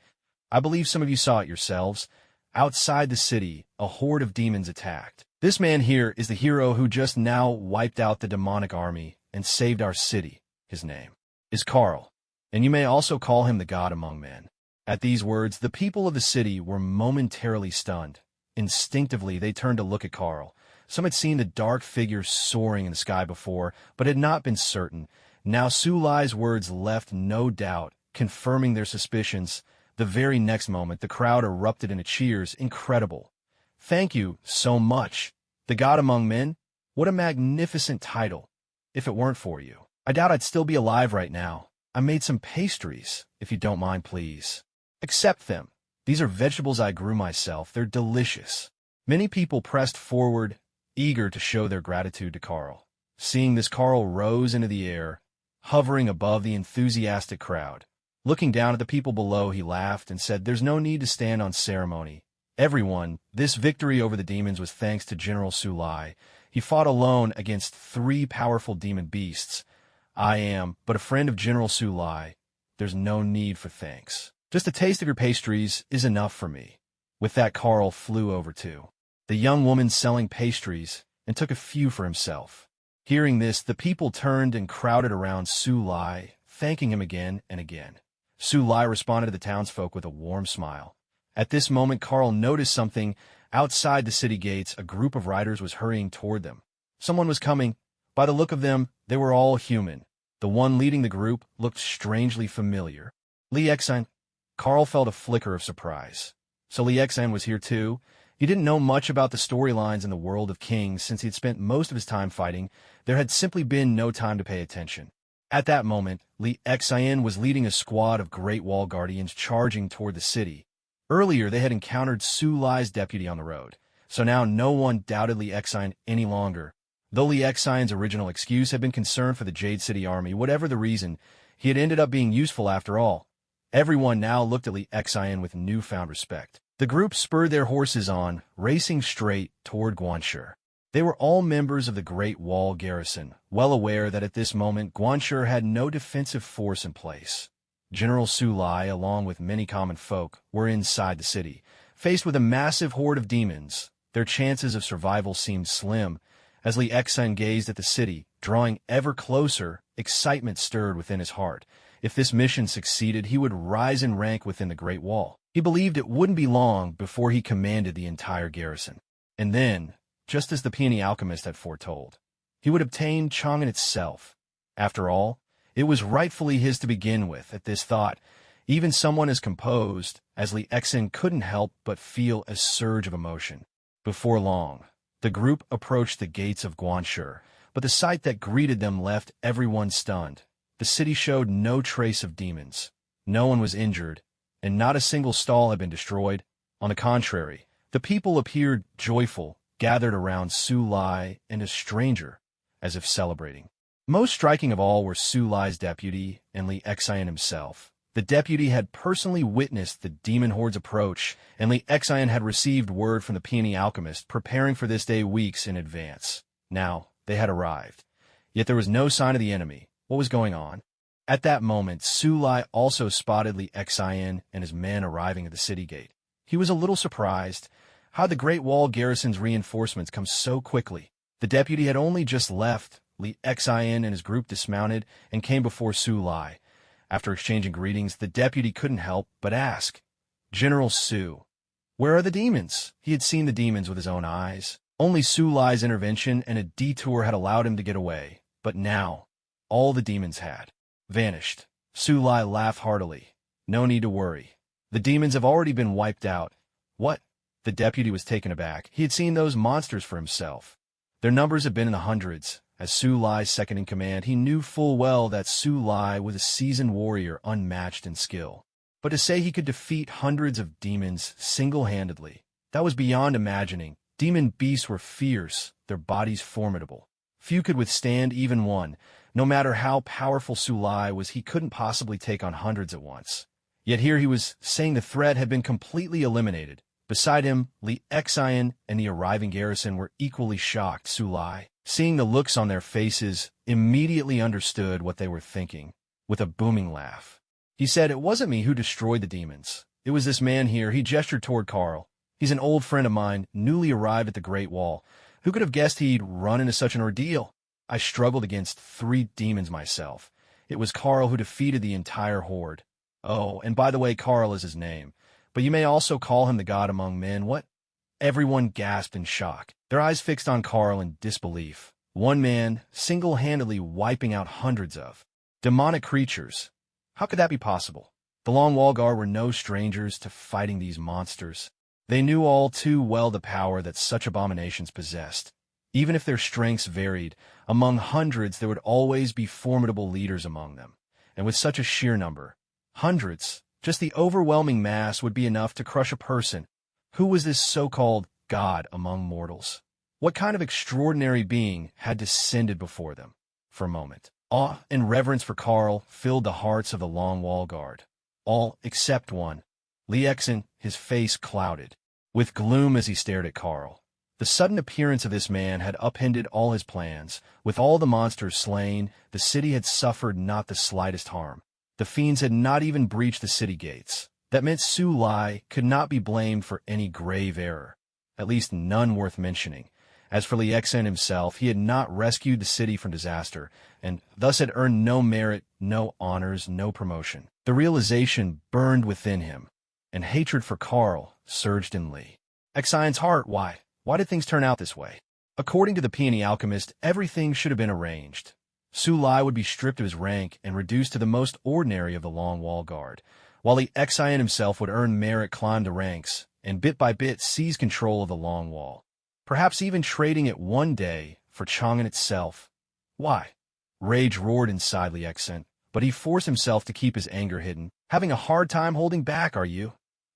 I believe some of you saw it yourselves. Outside the city, a horde of demons attacked. This man here is the hero who just now wiped out the demonic army and saved our city. His name is Carl, and you may also call him the God Among Men. At these words, the people of the city were momentarily stunned. Instinctively, they turned to look at Carl. Some had seen the dark figure soaring in the sky before, but had not been certain. Now Tsunade's words left no doubt, confirming their suspicions. The very next moment, the crowd erupted into cheers. Incredible. Thank you so much. The God Among Men? What a magnificent title. If it weren't for you, I doubt I'd still be alive right now. I made some pastries, if you don't mind, please. Accept them. These are vegetables I grew myself. They're delicious. Many people pressed forward, eager to show their gratitude to Carl. Seeing this, Carl rose into the air, hovering above the enthusiastic crowd. Looking down at the people below, he laughed and said, There's no need to stand on ceremony. Everyone, this victory over the demons was thanks to General Tsunade. He fought alone against 3 powerful demon beasts. I am but a friend of General Tsunade. There's no need for thanks. Just a taste of your pastries is enough for me. With that, Carl flew over to the young woman selling pastries and took a few for himself. Hearing this, the people turned and crowded around Tsunade, thanking him again and again. Tsunade responded to the townsfolk with a warm smile. At this moment, Carl noticed something. Outside the city gates, a group of riders was hurrying toward them. Someone was coming. By the look of them, they were all human. The one leading the group looked strangely familiar. Li Exan. Carl felt a flicker of surprise. So Li Exan was here too? He didn't know much about the storylines in the world of kings since he had spent most of his time fighting. There had simply been no time to pay attention. At that moment, Li Exan was leading a squad of Great Wall Guardians charging toward the city. Earlier, they had encountered Tsunade's deputy on the road, so now no one doubted Li Exan any longer. Though Li Exan's original excuse had been concern for the Jade City army, whatever the reason, he had ended up being useful after all. Everyone now looked at Li Xian with newfound respect. The group spurred their horses on, racing straight toward Guanxi. They were all members of the Great Wall garrison, well aware that at this moment Guanxi had no defensive force in place. General Tsunade, along with many common folk, were inside the city. Faced with a massive horde of demons, their chances of survival seemed slim. As Li Xian gazed at the city, drawing ever closer, excitement stirred within his heart. If this mission succeeded, he would rise in rank within the Great Wall. He believed it wouldn't be long before he commanded the entire garrison. And then, just as the peony alchemist had foretold, he would obtain Chang'an itself. After all, it was rightfully his to begin with. At this thought, even someone as composed as Li Xian couldn't help but feel a surge of emotion. Before long, the group approached the gates of Guanxi, but the sight that greeted them left everyone stunned. The city showed no trace of demons. No one was injured, and not a single stall had been destroyed. On the contrary, the people appeared joyful, gathered around Tsunade and a stranger, as if celebrating. Most striking of all were Tsunade's deputy and Li Xian himself. The deputy had personally witnessed the demon horde's approach, and Li Xian had received word from the peony alchemist, preparing for this day weeks in advance. Now, they had arrived. Yet there was no sign of the enemy. What was going on? At that moment, Tsunade also spotted Li Xian and his men arriving at the city gate. He was a little surprised. How the Great Wall garrison's reinforcements come so quickly? The deputy had only just left. Li Xian and his group dismounted and came before Tsunade. After exchanging greetings, the deputy couldn't help but ask, "General Su, where are the demons?" He had seen the demons with his own eyes. Only Tsunade's intervention and a detour had allowed him to get away. But now, all the demons had vanished. Tsunade laughed heartily. "No need to worry. The demons have already been wiped out." "What?" The deputy was taken aback. He had seen those monsters for himself. Their numbers had been in the hundreds. As Tsunade's second-in-command, he knew full well that Tsunade was a seasoned warrior unmatched in skill. But to say he could defeat hundreds of demons single-handedly, that was beyond imagining. Demon beasts were fierce, their bodies formidable. Few could withstand even one. No matter how powerful Tsunade was, he couldn't possibly take on hundreds at once. Yet here he was saying the threat had been completely eliminated. Beside him, Li Xian and the arriving garrison were equally shocked. Tsunade, seeing the looks on their faces, immediately understood what they were thinking. With a booming laugh, he said, "It wasn't me who destroyed the demons. It was this man here." He gestured toward Carl. "He's an old friend of mine, newly arrived at the Great Wall. Who could have guessed he'd run into such an ordeal? I struggled against 3 demons myself. It was Carl who defeated the entire horde. Oh, and by the way, Carl is his name. But you may also call him the god among men." "What?" Everyone gasped in shock, their eyes fixed on Carl in disbelief. One man, single-handedly wiping out hundreds of demonic creatures. How could that be possible? The Long Wall Guard were no strangers to fighting these monsters. They knew all too well the power that such abominations possessed. Even if their strengths varied, among hundreds there would always be formidable leaders among them. And with such a sheer number, hundreds, just the overwhelming mass would be enough to crush a person. Who was this so-called god among mortals? What kind of extraordinary being had descended before them? For a moment, awe and reverence for Carl filled the hearts of the Long Wall Guard. All except one. Li Xian, his face clouded with gloom as he stared at Carl. The sudden appearance of this man had upended all his plans. With all the monsters slain, the city had suffered not the slightest harm. The fiends had not even breached the city gates. That meant Tsunade could not be blamed for any grave error, at least none worth mentioning. As for Li Xian himself, he had not rescued the city from disaster, and thus had earned no merit, no honors, no promotion. The realization burned within him, and hatred for Carl surged in Li Xian's heart. Why did things turn out this way? According to the peony alchemist, everything should have been arranged. Tsunade would be stripped of his rank and reduced to the most ordinary of the Long Wall Guard, while Li Xian himself would earn merit, climb the ranks, and bit by bit seize control of the Long Wall, perhaps even trading it one day for Chang'an itself. Why? Rage roared inside Li Xian, but he forced himself to keep his anger hidden. "Having a hard time holding back, are you?"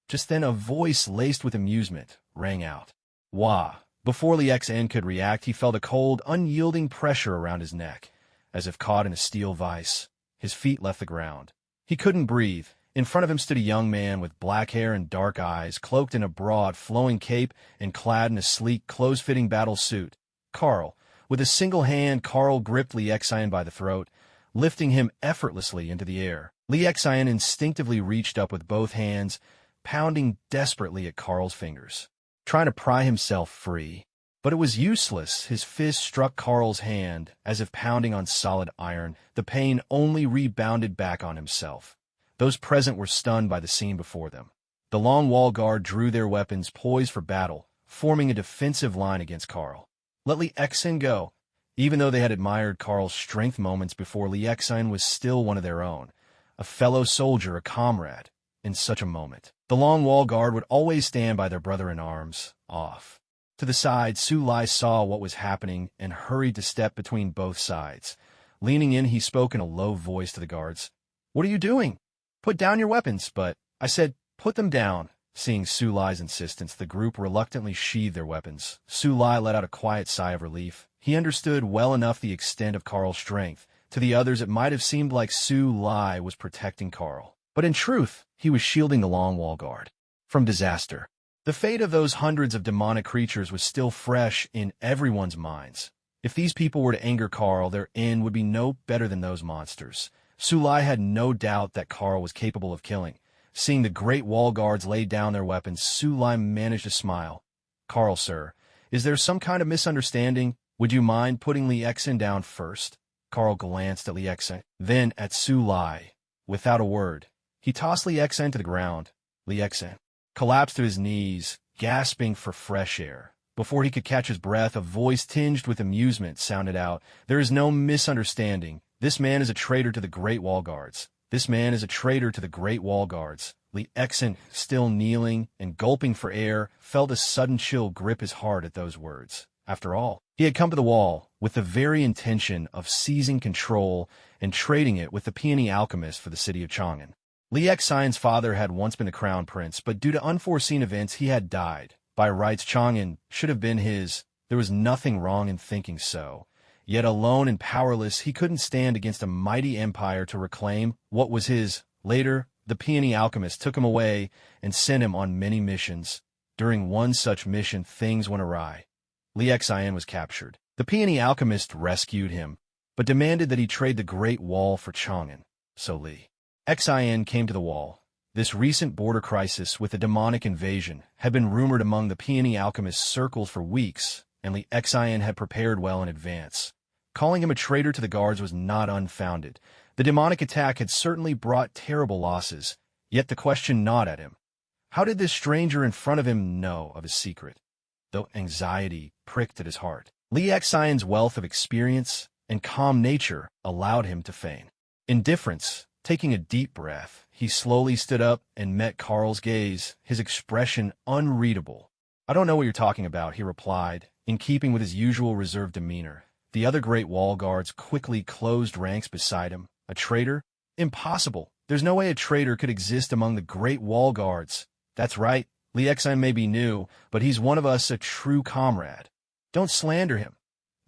Just then a voice laced with amusement rang out. "Wah!" Before Li Xian could react, he felt a cold, unyielding pressure around his neck. As if caught in a steel vice, his feet left the ground. He couldn't breathe, In front of him stood a young man with black hair and dark eyes, cloaked in a broad, flowing cape and clad in a sleek, close-fitting battle suit. Carl. With a single hand, Carl gripped Lee Xian by the throat, lifting him effortlessly into the air. Lee Xian instinctively reached up with both hands, pounding desperately at Carl's fingers, trying to pry himself free. But it was useless. His fist struck Carl's hand, as if pounding on solid iron. The pain only rebounded back on himself. Those present were stunned by the scene before them. The long wall guard drew their weapons, poised for battle, forming a defensive line against Carl. Let Lee Xian go. Even though they had admired Carl's strength moments before, Lee Xian was still one of their own, a fellow soldier, a comrade. In such a moment, the long wall guard would always stand by their brother-in-arms. Off to the side, Tsunade saw what was happening and hurried to step between both sides. Leaning in, he spoke in a low voice to the guards. "What are you doing? Put down your weapons." "But," I said, "put them down." Seeing Tsunade's insistence, the group reluctantly sheathed their weapons. Tsunade let out a quiet sigh of relief. He understood well enough the extent of Carl's strength. To the others, it might have seemed like Tsunade was protecting Carl. But in truth, he was shielding the long wall guard from disaster. The fate of those hundreds of demonic creatures was still fresh in everyone's minds. If these people were to anger Carl, their end would be no better than those monsters. Tsunade had no doubt that Carl was capable of killing. Seeing the great wall guards lay down their weapons, Tsunade managed to smile. "Carl, sir, is there some kind of misunderstanding? Would you mind putting Lee Xian down first?" Carl glanced at Lee Xian, then at Tsunade. Without a word, he tossed Lee Xian to the ground. Lee Xian collapsed to his knees, gasping for fresh air. Before he could catch his breath, a voice tinged with amusement sounded out. "There is no misunderstanding. This man is a traitor to the Great Wall Guards. This man is a traitor to the Great Wall Guards." Lee Xian, still kneeling and gulping for air, felt a sudden chill grip his heart at those words. After all, he had come to the wall with the very intention of seizing control and trading it with the peony alchemist for the city of Chang'an. Lee Xian's father had once been the crown prince, but due to unforeseen events he had died. By rights, Chang'an should have been his. There was nothing wrong in thinking so. Yet alone and powerless, he couldn't stand against a mighty empire to reclaim what was his. Later, the peony alchemist took him away and sent him on many missions. During one such mission, things went awry. Lee Xian was captured. The peony alchemist rescued him, but demanded that he trade the Great Wall for Chang'an. So Lee Xian came to the wall. This recent border crisis with a demonic invasion had been rumored among the peony alchemist circles for weeks, and Lee Xian had prepared well in advance. Calling him a traitor to the guards was not unfounded. The demonic attack had certainly brought terrible losses, yet the question gnawed at him. How did this stranger in front of him know of his secret? Though anxiety pricked at his heart, Lee Xian's wealth of experience and calm nature allowed him to feign indifference. Taking a deep breath, he slowly stood up and met Carl's gaze, his expression unreadable. "I don't know what you're talking about," he replied, in keeping with his usual reserved demeanor. The other Great Wall Guards quickly closed ranks beside him. "A traitor? Impossible. There's no way a traitor could exist among the Great Wall Guards." "That's right. Lee Xian may be new, but he's one of us, a true comrade. Don't slander him."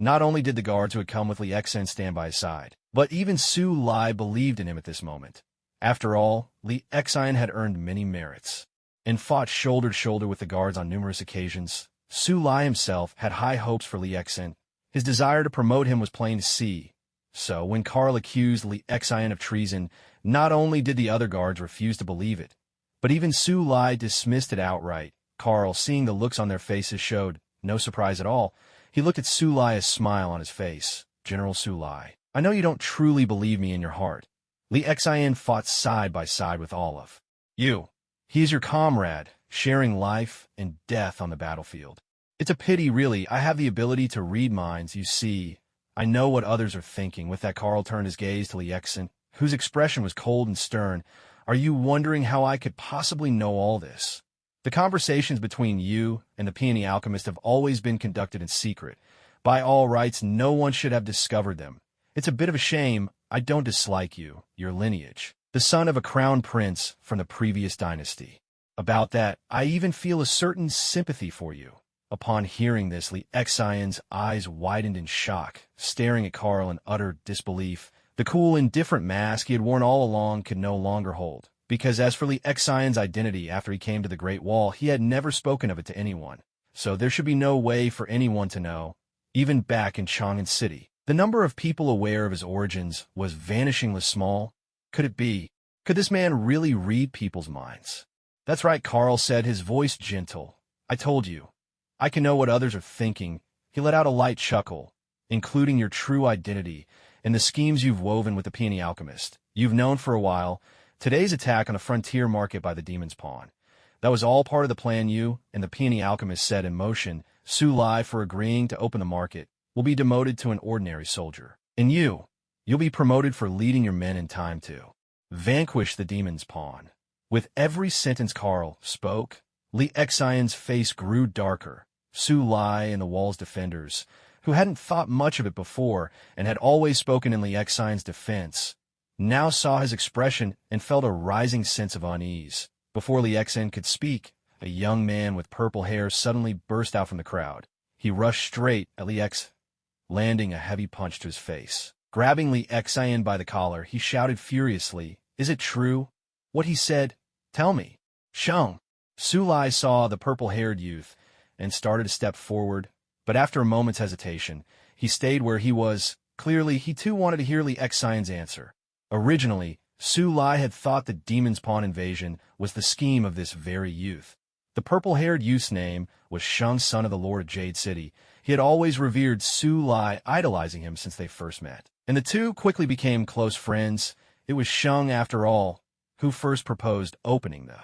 Not only did the guards who had come with Lee Xian stand by his side, but even Tsunade believed in him at this moment. After all, Lee Xian had earned many merits and fought shoulder to shoulder with the guards on numerous occasions. Tsunade himself had high hopes for Lee Xian. His desire to promote him was plain to see. So when Carl accused Lee Xian of treason, not only did the other guards refuse to believe it, but even Tsunade dismissed it outright. Carl, seeing the looks on their faces, showed no surprise at all. He looked at Tsunade, a smile on his face. "General Tsunade, I know you don't truly believe me in your heart." Lee Xian fought side by side with all of you. He is your comrade, sharing life and death on the battlefield. It's a pity, really. I have the ability to read minds, you see. I know what others are thinking. With that, Carl turned his gaze to Lee Xian, whose expression was cold and stern. "Are you wondering how I could possibly know all this? The conversations between you and the peony alchemist have always been conducted in secret. By all rights, no one should have discovered them. It's a bit of a shame. I don't dislike you, your lineage, the son of a crown prince from the previous dynasty. About that, I even feel a certain sympathy for you." Upon hearing this, Lee Xian's eyes widened in shock, staring at Carl in utter disbelief. The cool, indifferent mask he had worn all along could no longer hold. because as for Li Xian's identity after he came to the Great Wall, he had never spoken of it to anyone, so there should be no way for anyone to know, even back in Chang'an City. The number of people aware of his origins was vanishingly small. Could it be? Could this man really read people's minds? That's right, Carl said, his voice gentle. I told you. I can know what others are thinking. He let out a light chuckle, including your true identity and the schemes you've woven with the Peony Alchemist. You've known for a while. Today's attack on a frontier market by the Demon's Pawn. That was all part of the plan you and the Peony Alchemist set in motion. Skye, for agreeing to open the market, will be demoted to an ordinary soldier. And you'll be promoted for leading your men in time to vanquish the Demon's Pawn. With every sentence Carl spoke, Li Xian's face grew darker. Skye and the wall's defenders, who hadn't thought much of it before and had always spoken in Li Xian's defense, now saw his expression and felt a rising sense of unease. Before Li Xian could speak, a young man with purple hair suddenly burst out from the crowd. He rushed straight at Li Xian, landing a heavy punch to his face. Grabbing Li Xian by the collar, he shouted furiously, "Is it true? What he said? Tell me." Shung. Skye saw the purple-haired youth and started to step forward, but after a moment's hesitation, he stayed where he was. Clearly, he too wanted to hear Li Xian's answer. Originally, Skye had thought the Demon's Pawn invasion was the scheme of this very youth. The purple-haired youth's name was Shung, son of the Lord of Jade City. He had always revered Skye, idolizing him since they first met. And the two quickly became close friends. It was Shung, after all, who first proposed opening the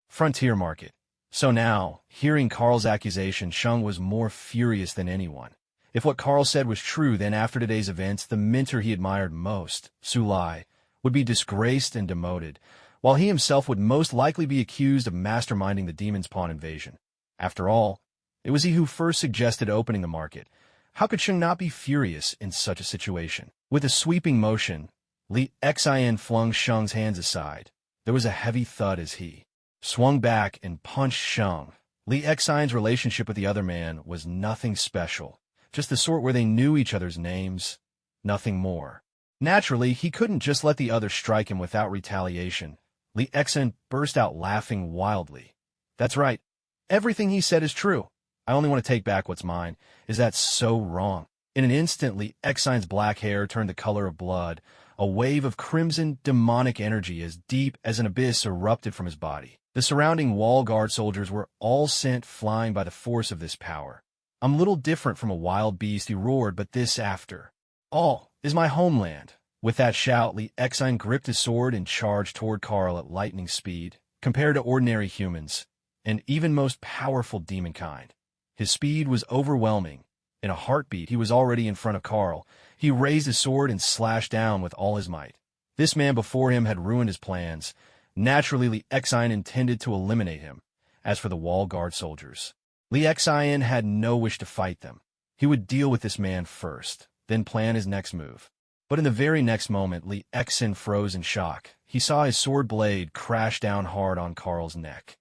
frontier market. So now, hearing Carl's accusation, Shung was more furious than anyone. If what Carl said was true, then after today's events, the mentor he admired most, Skye, would be disgraced and demoted, while he himself would most likely be accused of masterminding the Demon's Pawn invasion. After all, it was he who first suggested opening the market. How could Shung not be furious in such a situation? With a sweeping motion, Li Xian flung Shung's hands aside. There was a heavy thud as he swung back and punched Shung. Li Xian's relationship with the other man was nothing special, just the sort where they knew each other's names, nothing more. Naturally, he couldn't just let the other strike him without retaliation. Li Xian burst out laughing wildly. That's right. Everything he said is true. I only want to take back what's mine. Is that so wrong? In an instant, Li Xian's black hair turned the color of blood. A wave of crimson, demonic energy as deep as an abyss erupted from his body. The surrounding wall guard soldiers were all sent flying by the force of this power. I'm little different from a wild beast, he roared, but this, after all, is my homeland. With that shout, Li Xian gripped his sword and charged toward Carl at lightning speed. Compared to ordinary humans, and even most powerful demonkind, his speed was overwhelming. In a heartbeat, he was already in front of Carl. He raised his sword and slashed down with all his might. This man before him had ruined his plans. Naturally, Li Xian intended to eliminate him. As for the wall guard soldiers, Li Xian had no wish to fight them. He would deal with this man first, then plan his next move. But in the very next moment, Li Xian froze in shock. He saw his sword blade crash down hard on Carl's neck.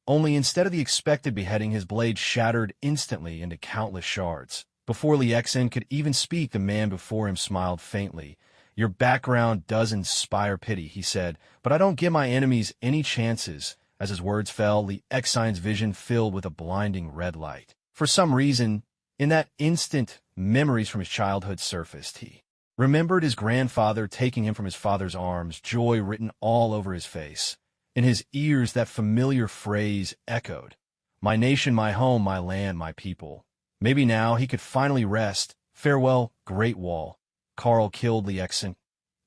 Only instead of the expected beheading, his blade shattered instantly into countless shards. Before Li Xian could even speak, the man before him smiled faintly. Your background does inspire pity, he said, but I don't give my enemies any chances. As his words fell, Li Xian's vision filled with a blinding red light. For some reason, in that instant, memories from his childhood surfaced. He remembered his grandfather taking him from his father's arms, joy written all over his face. In his ears, that familiar phrase echoed. My nation, my home, my land, my people. Maybe now he could finally rest. Farewell, Great Wall. Carl killed Li Xian.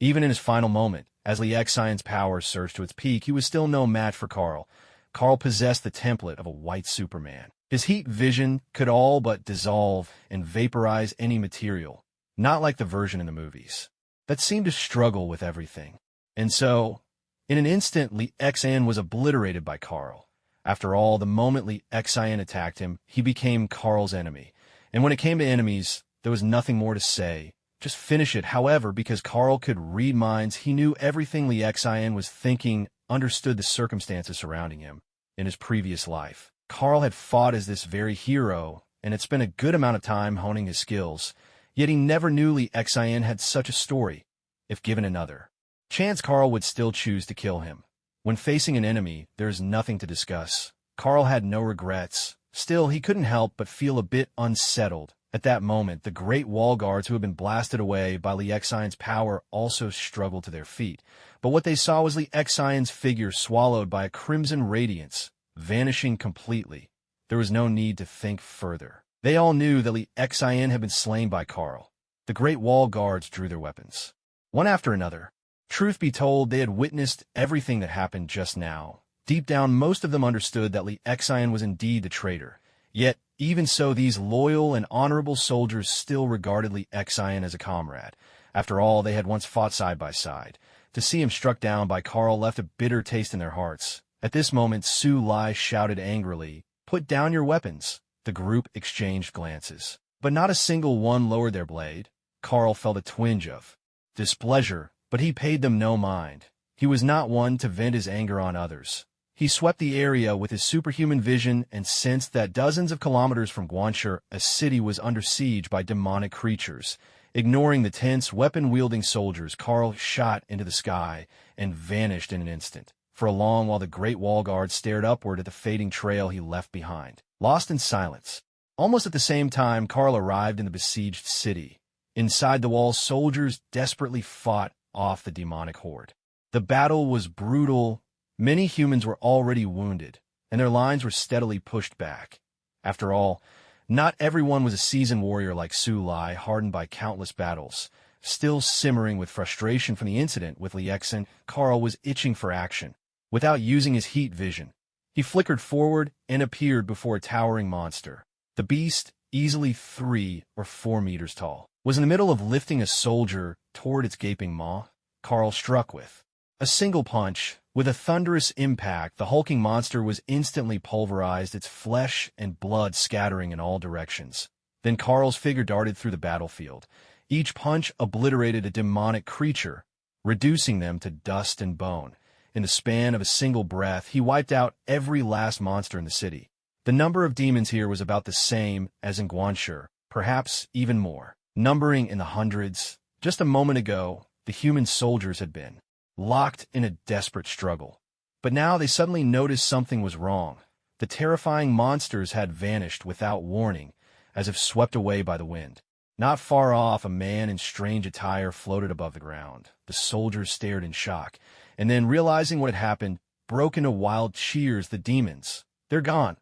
Even in his final moment, as Li Xian's power surged to its peak, he was still no match for Carl. Carl possessed the template of a white Superman. His heat vision could all but dissolve and vaporize any material, not like the version in the movies that seemed to struggle with everything. And so, in an instant, Li Xian was obliterated by Carl. After all, the moment Li Xian attacked him, he became Carl's enemy. And when it came to enemies, there was nothing more to say. Just finish it. However, because Carl could read minds, he knew everything Li Xian was thinking, understood the circumstances surrounding him. In his previous life, Carl had fought as this very hero, and had spent a good amount of time honing his skills. Yet he never knew Li Xian had such a story. If given another chance, Carl would still choose to kill him. When facing an enemy, there is nothing to discuss. Carl had no regrets. Still, he couldn't help but feel a bit unsettled. At that moment, the great wall guards who had been blasted away by Lee Exion's power also struggled to their feet. But what they saw was Lee Exion's figure swallowed by a crimson radiance, vanishing completely. There was no need to think further. They all knew that Lee Exion had been slain by Carl. The great wall guards drew their weapons, one after another. Truth be told, they had witnessed everything that happened just now. Deep down, most of them understood that Lee Exion was indeed the traitor. Yet, even so, these loyal and honorable soldiers still regarded Lee Exion as a comrade. After all, they had once fought side by side. To see him struck down by Carl left a bitter taste in their hearts. At this moment, Tsunade shouted angrily, "Put down your weapons." The group exchanged glances, but not a single one lowered their blade. Carl felt a twinge of displeasure, but he paid them no mind. He was not one to vent his anger on others. He swept the area with his superhuman vision and sensed that dozens of kilometers from Guanxi, a city was under siege by demonic creatures. Ignoring the tense, weapon-wielding soldiers, Carl shot into the sky and vanished in an instant. For a long while, the great wall guard stared upward at the fading trail he left behind, lost in silence. Almost at the same time, Carl arrived in the besieged city. Inside the walls, soldiers desperately fought off the demonic horde. The battle was brutal. Many humans were already wounded, and their lines were steadily pushed back. After all, not everyone was a seasoned warrior like Tsunade, hardened by countless battles. Still simmering with frustration from the incident with Lee Exion, Carl was itching for action. Without using his heat vision, he flickered forward and appeared before a towering monster. The beast, easily 3 or 4 meters tall, was in the middle of lifting a soldier toward its gaping maw. Carl struck with a single punch. With a thunderous impact, the hulking monster was instantly pulverized, its flesh and blood scattering in all directions. Then Carl's figure darted through the battlefield. Each punch obliterated a demonic creature, reducing them to dust and bone. In the span of a single breath, he wiped out every last monster in the city. The number of demons here was about the same as in Guanxi, perhaps even more, numbering in the hundreds. Just a moment ago, the human soldiers had been locked in a desperate struggle. But now they suddenly noticed something was wrong. The terrifying monsters had vanished without warning, as if swept away by the wind. Not far off, a man in strange attire floated above the ground. The soldiers stared in shock, and then, realizing what had happened, broke into wild cheers. The demons. They're gone.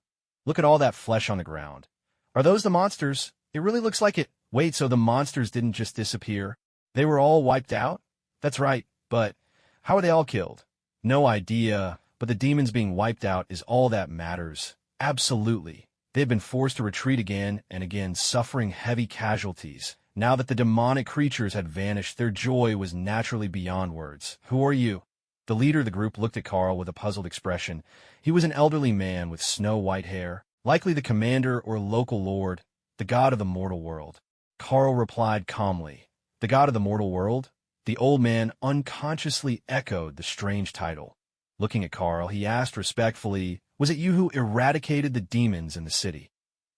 Look at all that flesh on the ground. Are those the monsters? It really looks like it. Wait, so the monsters didn't just disappear? They were all wiped out? That's right, but how were they all killed? No idea, but the demons being wiped out is all that matters. Absolutely. They had been forced to retreat again and again, suffering heavy casualties. Now that the demonic creatures had vanished, their joy was naturally beyond words. Who are you? The leader of the group looked at Carl with a puzzled expression. He was an elderly man with snow-white hair, likely the commander or local lord, the god of the mortal world. Carl replied calmly, "The god of the mortal world?" The old man unconsciously echoed the strange title. Looking at Carl, he asked respectfully, "Was it you who eradicated the demons in the city?"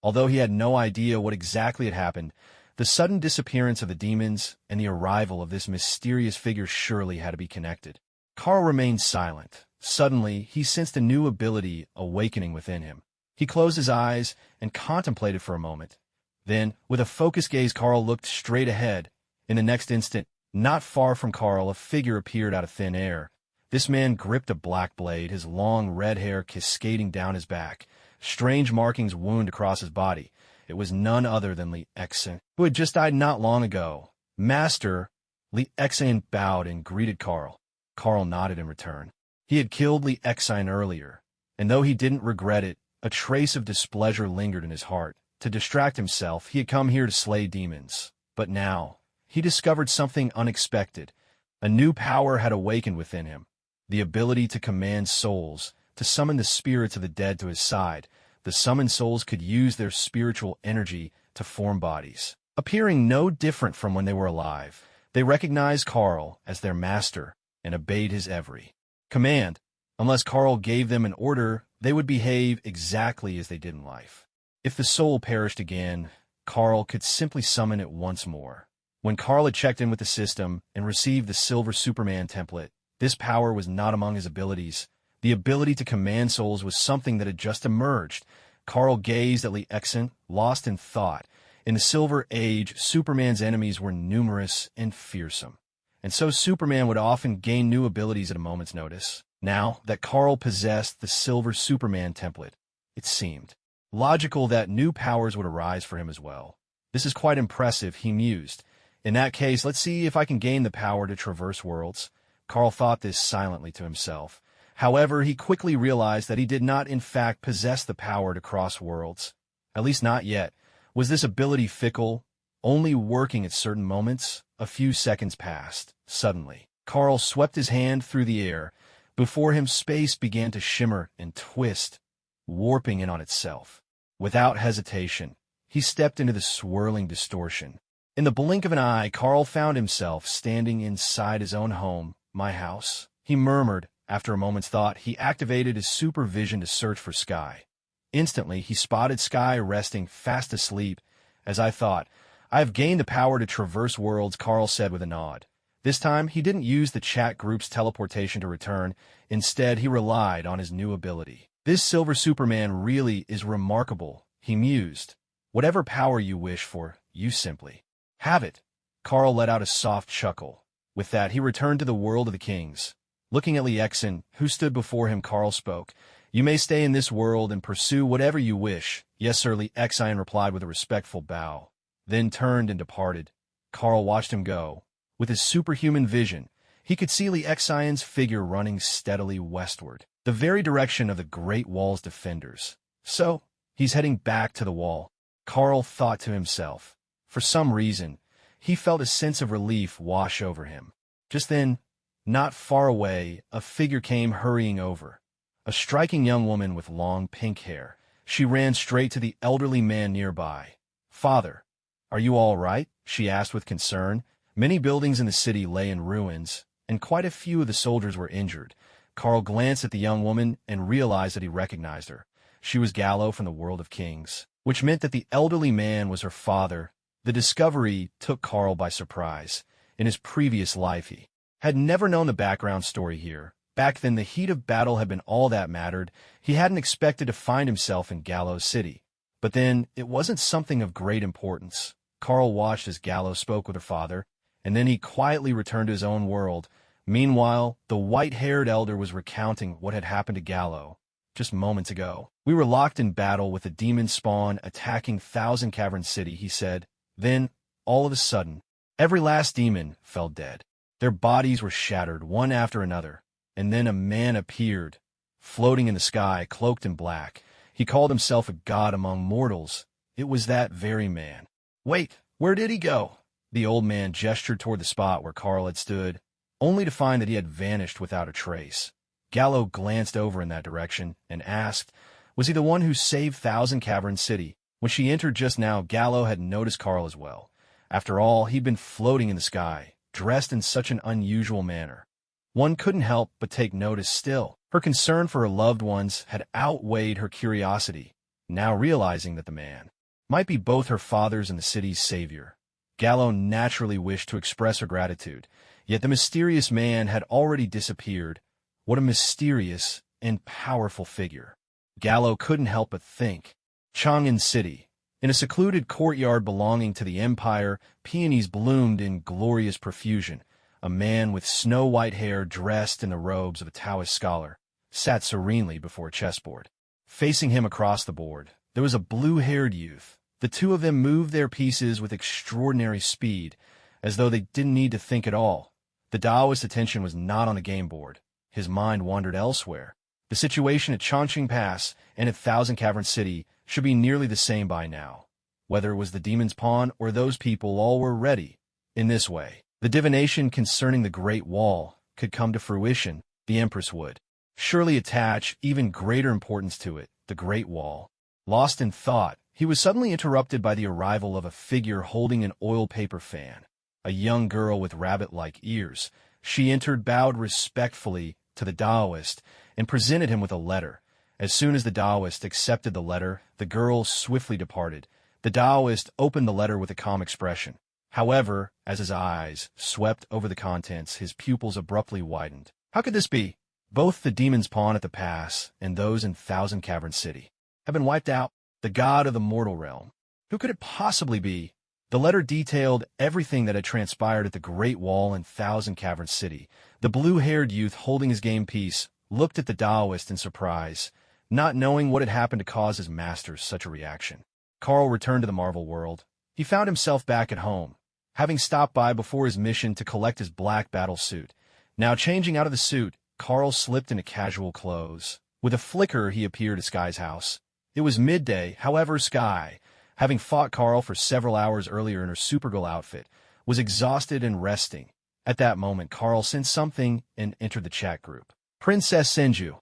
Although he had no idea what exactly had happened, the sudden disappearance of the demons and the arrival of this mysterious figure surely had to be connected. Carl remained silent. Suddenly, he sensed a new ability awakening within him. He closed his eyes and contemplated for a moment. Then, with a focused gaze, Carl looked straight ahead. In the next instant, not far from Carl, a figure appeared out of thin air. This man gripped a black blade, his long red hair cascading down his back. Strange markings wound across his body. It was none other than Lee Exion, who had just died not long ago. "Master," Lee Exion bowed and greeted Carl. Carl nodded in return. He had killed Lee Exion earlier, and though he didn't regret it, a trace of displeasure lingered in his heart. To distract himself, he had come here to slay demons. But now, he discovered something unexpected. A new power had awakened within him. The ability to command souls, to summon the spirits of the dead to his side. The summoned souls could use their spiritual energy to form bodies, appearing no different from when they were alive. They recognized Carl as their master and obeyed his every command. Unless Carl gave them an order, they would behave exactly as they did in life. If the soul perished again, Carl could simply summon it once more. When Carl had checked in with the system and received the Silver Superman template, this power was not among his abilities, The ability to command souls was something that had just emerged. Carl gazed at Lee Exon, lost in thought. In the Silver Age, Superman's enemies were numerous and fearsome, and so Superman would often gain new abilities at a moment's notice. Now that Carl possessed the Silver Superman template, it seemed logical that new powers would arise for him as well. This is quite impressive, he mused. In that case, let's see if I can gain the power to traverse worlds. Carl thought this silently to himself. However, he quickly realized that he did not in fact possess the power to cross worlds. At least not yet. Was this ability fickle, only working at certain moments? A few seconds passed. Suddenly, Carl swept his hand through the air. Before him, space began to shimmer and twist, warping in on itself. Without hesitation, he stepped into the swirling distortion. In the blink of an eye, Carl found himself standing inside his own home. My house, he murmured. After a moment's thought, he activated his supervision to search for Skye. Instantly, he spotted Skye resting fast asleep. As I thought, I have gained the power to traverse worlds, Carl said with a nod. This time, he didn't use the chat group's teleportation to return. Instead, he relied on his new ability. This Silver Superman really is remarkable, he mused. Whatever power you wish for, you simply have it. Carl let out a soft chuckle. With that, he returned to the world of the kings. Looking at Lee Exon, who stood before him, Carl spoke. You may stay in this world and pursue whatever you wish. Yes, sir, Lee Exon replied with a respectful bow, then turned and departed. Carl watched him go. With his superhuman vision, he could see Lee Exon's figure running steadily westward, the very direction of the Great Wall's defenders. So, he's heading back to the wall, Carl thought to himself. For some reason, he felt a sense of relief wash over him. Just then, not far away, a figure came hurrying over. A striking young woman with long pink hair. She ran straight to the elderly man nearby. Father, are you all right? She asked with concern. Many buildings in the city lay in ruins, and quite a few of the soldiers were injured. Carl glanced at the young woman and realized that he recognized her. She was Gallo from the World of Kings, which meant that the elderly man was her father. The discovery took Carl by surprise. In his previous life, he had never known the background story here. Back then, the heat of battle had been all that mattered. He hadn't expected to find himself in Gallo City. But then, it wasn't something of great importance. Carl watched as Gallo spoke with her father, and then he quietly returned to his own world. Meanwhile, the white-haired elder was recounting what had happened to Gallo just moments ago. We were locked in battle with a demon spawn attacking Thousand Cavern City, he said. Then, all of a sudden, every last demon fell dead. Their bodies were shattered, one after another. And then a man appeared, floating in the sky, cloaked in black. He called himself a god among mortals. It was that very man. Wait, where did he go? The old man gestured toward the spot where Carl had stood, only to find that he had vanished without a trace. Gallo glanced over in that direction and asked, was he the one who saved Thousand Cavern City? When she entered just now, Gallo had noticed Carl as well. After all, he'd been floating in the sky, dressed in such an unusual manner. One couldn't help but take notice still. Her concern for her loved ones had outweighed her curiosity, now realizing that the man might be both her father's and the city's savior. Gallo naturally wished to express her gratitude, yet the mysterious man had already disappeared. What a mysterious and powerful figure. Gallo couldn't help but think. Chang'an City. In a secluded courtyard belonging to the Empire, peonies bloomed in glorious profusion. A man with snow-white hair dressed in the robes of a Taoist scholar sat serenely before a chessboard. Facing him across the board, there was a blue-haired youth. The two of them moved their pieces with extraordinary speed, as though they didn't need to think at all. The Taoist's attention was not on the game board. His mind wandered elsewhere. The situation at Chongqing Pass and at Thousand Cavern City should be nearly the same by now. Whether it was the demon's pawn or those people, all were ready. In this way, the divination concerning the Great Wall could come to fruition. The Empress would surely attach even greater importance to it, the Great Wall. Lost in thought, he was suddenly interrupted by the arrival of a figure holding an oil paper fan. A young girl with rabbit-like ears. She entered, bowed respectfully to the Taoist, and presented him with a letter. As soon as the Taoist accepted the letter, the girl swiftly departed. The Taoist opened the letter with a calm expression. However, as his eyes swept over the contents, his pupils abruptly widened. How could this be? Both the demon's pawn at the pass and those in Thousand Cavern City have been wiped out. The god of the mortal realm. Who could it possibly be? The letter detailed everything that had transpired at the Great Wall in Thousand Cavern City. The blue-haired youth holding his game piece looked at the Taoist in surprise, not knowing what had happened to cause his masters such a reaction. Carl returned to the Marvel world. He found himself back at home, having stopped by before his mission to collect his black battle suit. Now changing out of the suit, Carl slipped into casual clothes. With a flicker, he appeared at Skye's house. It was midday, however, Skye, having fought Carl for several hours earlier in her Supergirl outfit, was exhausted and resting. At that moment, Carl sensed something and entered the chat group. Princess Senju.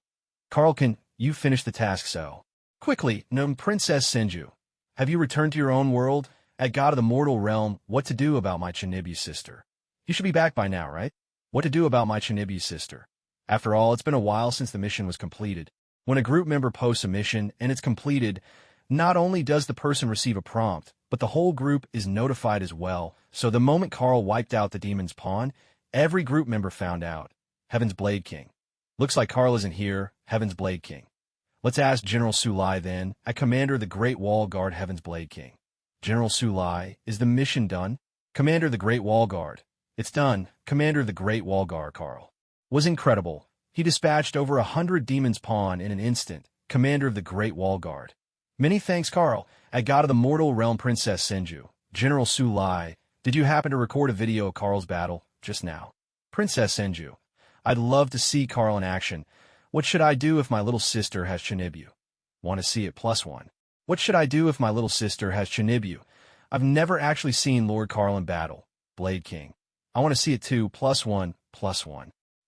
Carl, can you finish the task so? Quickly, known Princess Senju. Have you returned to your own world? At God of the Mortal Realm, what to do about my Tsunade sister? You should be back by now, right? What to do about my Tsunade sister? After all, it's been a while since the mission was completed. When a group member posts a mission and it's completed, not only does the person receive a prompt, but the whole group is notified as well. So the moment Carl wiped out the demon's pawn, every group member found out. Heaven's Blade King. Looks like Carl isn't here, Heaven's Blade King. Let's ask General Tsunade then, at Commander of the Great Wall Guard Heaven's Blade King. General Tsunade, is the mission done? Commander of the Great Wall Guard. It's done, Commander of the Great Wall Guard. Carl was incredible. He dispatched over 100 demons' pawn in an instant, Commander of the Great Wall Guard. Many thanks, Carl. At God of the Mortal Realm, Princess Senju. General Tsunade, did you happen to record a video of Carl's battle just now? Princess Senju, I'd love to see Carl in action. What should I do if my little sister has Tsunade? Want to see it +1. What should I do if my little sister has Tsunade? I've never actually seen Lord Carl in battle. Blade King. I want to see it too, +1.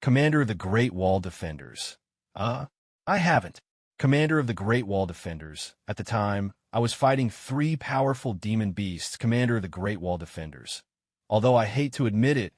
Commander of the Great Wall Defenders. I haven't. Commander of the Great Wall Defenders. At the time, I was fighting 3 powerful demon beasts, Commander of the Great Wall Defenders. Although I hate to admit it,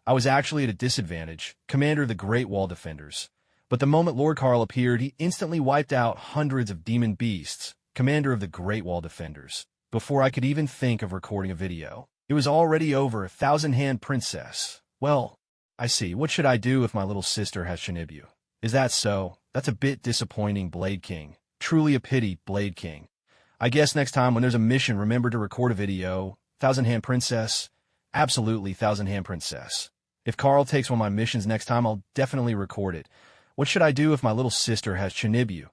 I was actually at a disadvantage, Commander of the Great Wall Defenders. But the moment Lord Carl appeared, he instantly wiped out hundreds of demon beasts, Commander of the Great Wall Defenders. Before I could even think of recording a video, it was already over. Thousand-Hand Princess. Well, I see. What should I do if my little sister has Tsunade? Is that so? That's a bit disappointing, Blade King. Truly a pity, Blade King. I guess next time when there's a mission, remember to record a video. Thousand-Hand Princess? Absolutely, Thousand-Hand Princess. If Carl takes one of my missions next time, I'll definitely record it. What should I do if my little sister has Tsunade?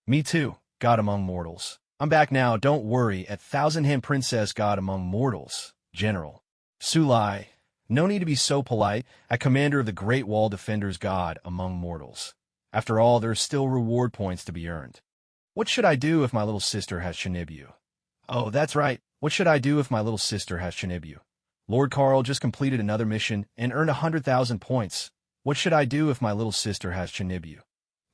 Me too, God among mortals. I'm back now, don't worry, at Thousand-Hand Princess God among mortals. General Tsunade. No need to be so polite, at Commander of the Great Wall Defenders God among mortals. After all, there are still reward points to be earned. What should I do if my little sister has Tsunade? Oh, that's right. What should I do if my little sister has Tsunade? Lord Carl just completed another mission and earned 100,000 points. What should I do if my little sister has Tsunade?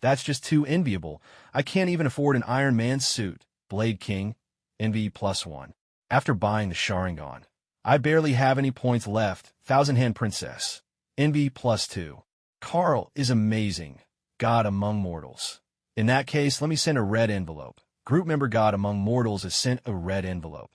That's just too enviable. I can't even afford an Iron Man suit. Blade King. Envy +1. After buying the Sharingan, I barely have any points left. Thousand-Hand Princess. Envy +2. Carl is amazing. God among mortals. In that case, let me send a red envelope. Group member God among mortals has sent a red envelope.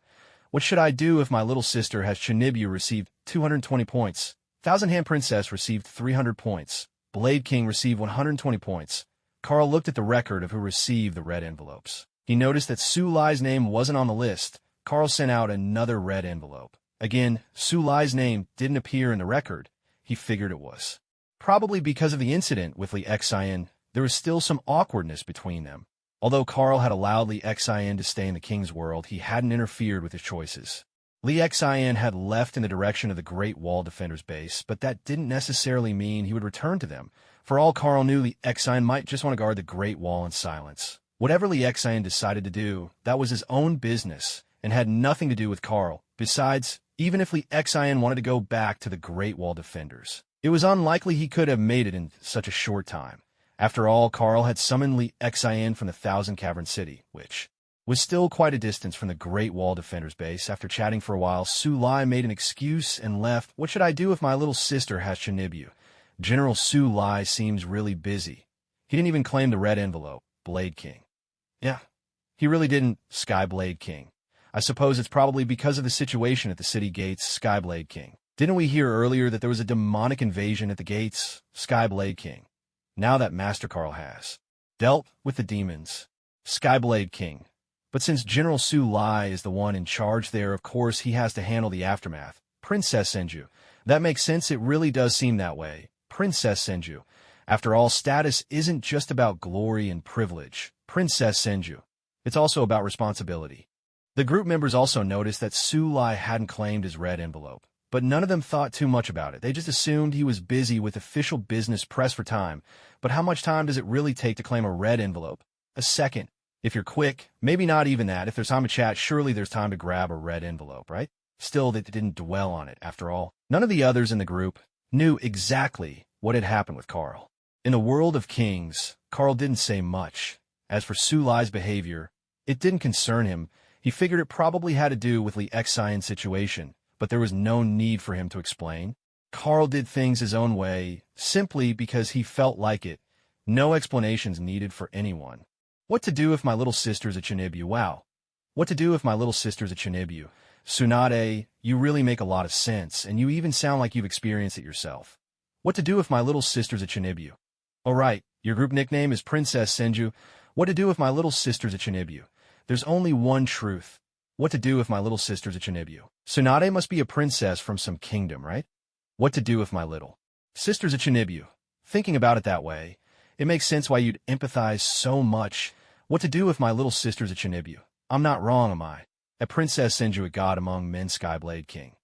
What should I do if my little sister has Tsunade? Received 220 points. Thousand-Hand Princess received 300 points. Blade King received 120 points. Carl looked at the record of who received the red envelopes. He noticed that Tsunade's name wasn't on the list. Carl sent out another red envelope. Again, Tsunade's name didn't appear in the record. He figured it was probably because of the incident with Lee Xian. There was still some awkwardness between them. Although Carl had allowed Lee Xian to stay in the King's world, he hadn't interfered with his choices. Lee Xian had left in the direction of the Great Wall Defenders base, but that didn't necessarily mean he would return to them. For all Carl knew, Lee Xian might just want to guard the Great Wall in silence. Whatever Lee Xian decided to do, that was his own business and had nothing to do with Carl. Besides, even if Lee Xian wanted to go back to the Great Wall Defenders, it was unlikely he could have made it in such a short time. After all, Carl had summoned Lee Xian from the Thousand Cavern City, which was still quite a distance from the Great Wall Defenders base. After chatting for a while, Tsunade made an excuse and left. What should I do if my little sister has Tsunade? General Tsunade seems really busy. He didn't even claim the red envelope. Blade King. Yeah, he really didn't. Skye Blade King. I suppose it's probably because of the situation at the city gates. Skye Blade King. Didn't we hear earlier that there was a demonic invasion at the gates? Skye Blade King. now that Master Carl has dealt with the demons. Skyblade King. But since General Tsunade is the one in charge there, of course he has to handle the aftermath. Princess Senju. That makes sense, it really does seem that way. Princess Senju. After all, status isn't just about glory and privilege. Princess Senju. It's also about responsibility. The group members also noticed that Tsunade hadn't claimed his red envelope, but none of them thought too much about it. They just assumed he was busy with official business, pressed for time. But how much time does it really take to claim a red envelope? A second. If you're quick, maybe not even that. If there's time to chat, surely there's time to grab a red envelope, right? Still, they didn't dwell on it, after all. None of the others in the group knew exactly what had happened with Carl. In a world of kings, Carl didn't say much. As for Tsunade's behavior, it didn't concern him. He figured it probably had to do with the Excian situation, but there was no need for him to explain. Carl did things his own way, simply because he felt like it. No explanations needed for anyone. What to do if my little sister's a Chinibu? Wow. What to do if my little sister's a Chinibu? Tsunade, you really make a lot of sense, and you even sound like you've experienced it yourself. What to do if my little sister's a Chinibu? All right, your group nickname is Princess Senju. What to do if my little sister's a Chinibu? There's only one truth. What to do if my little sister's a Chinibu? Tsunade must be a princess from some kingdom, right? What to do if my little sister's a Chinibu? Thinking about it that way, it makes sense why you'd empathize so much. What to do if my little sister's a Chinibu? I'm not wrong, am I? A Princess Senju, a god among men, Skyblade King.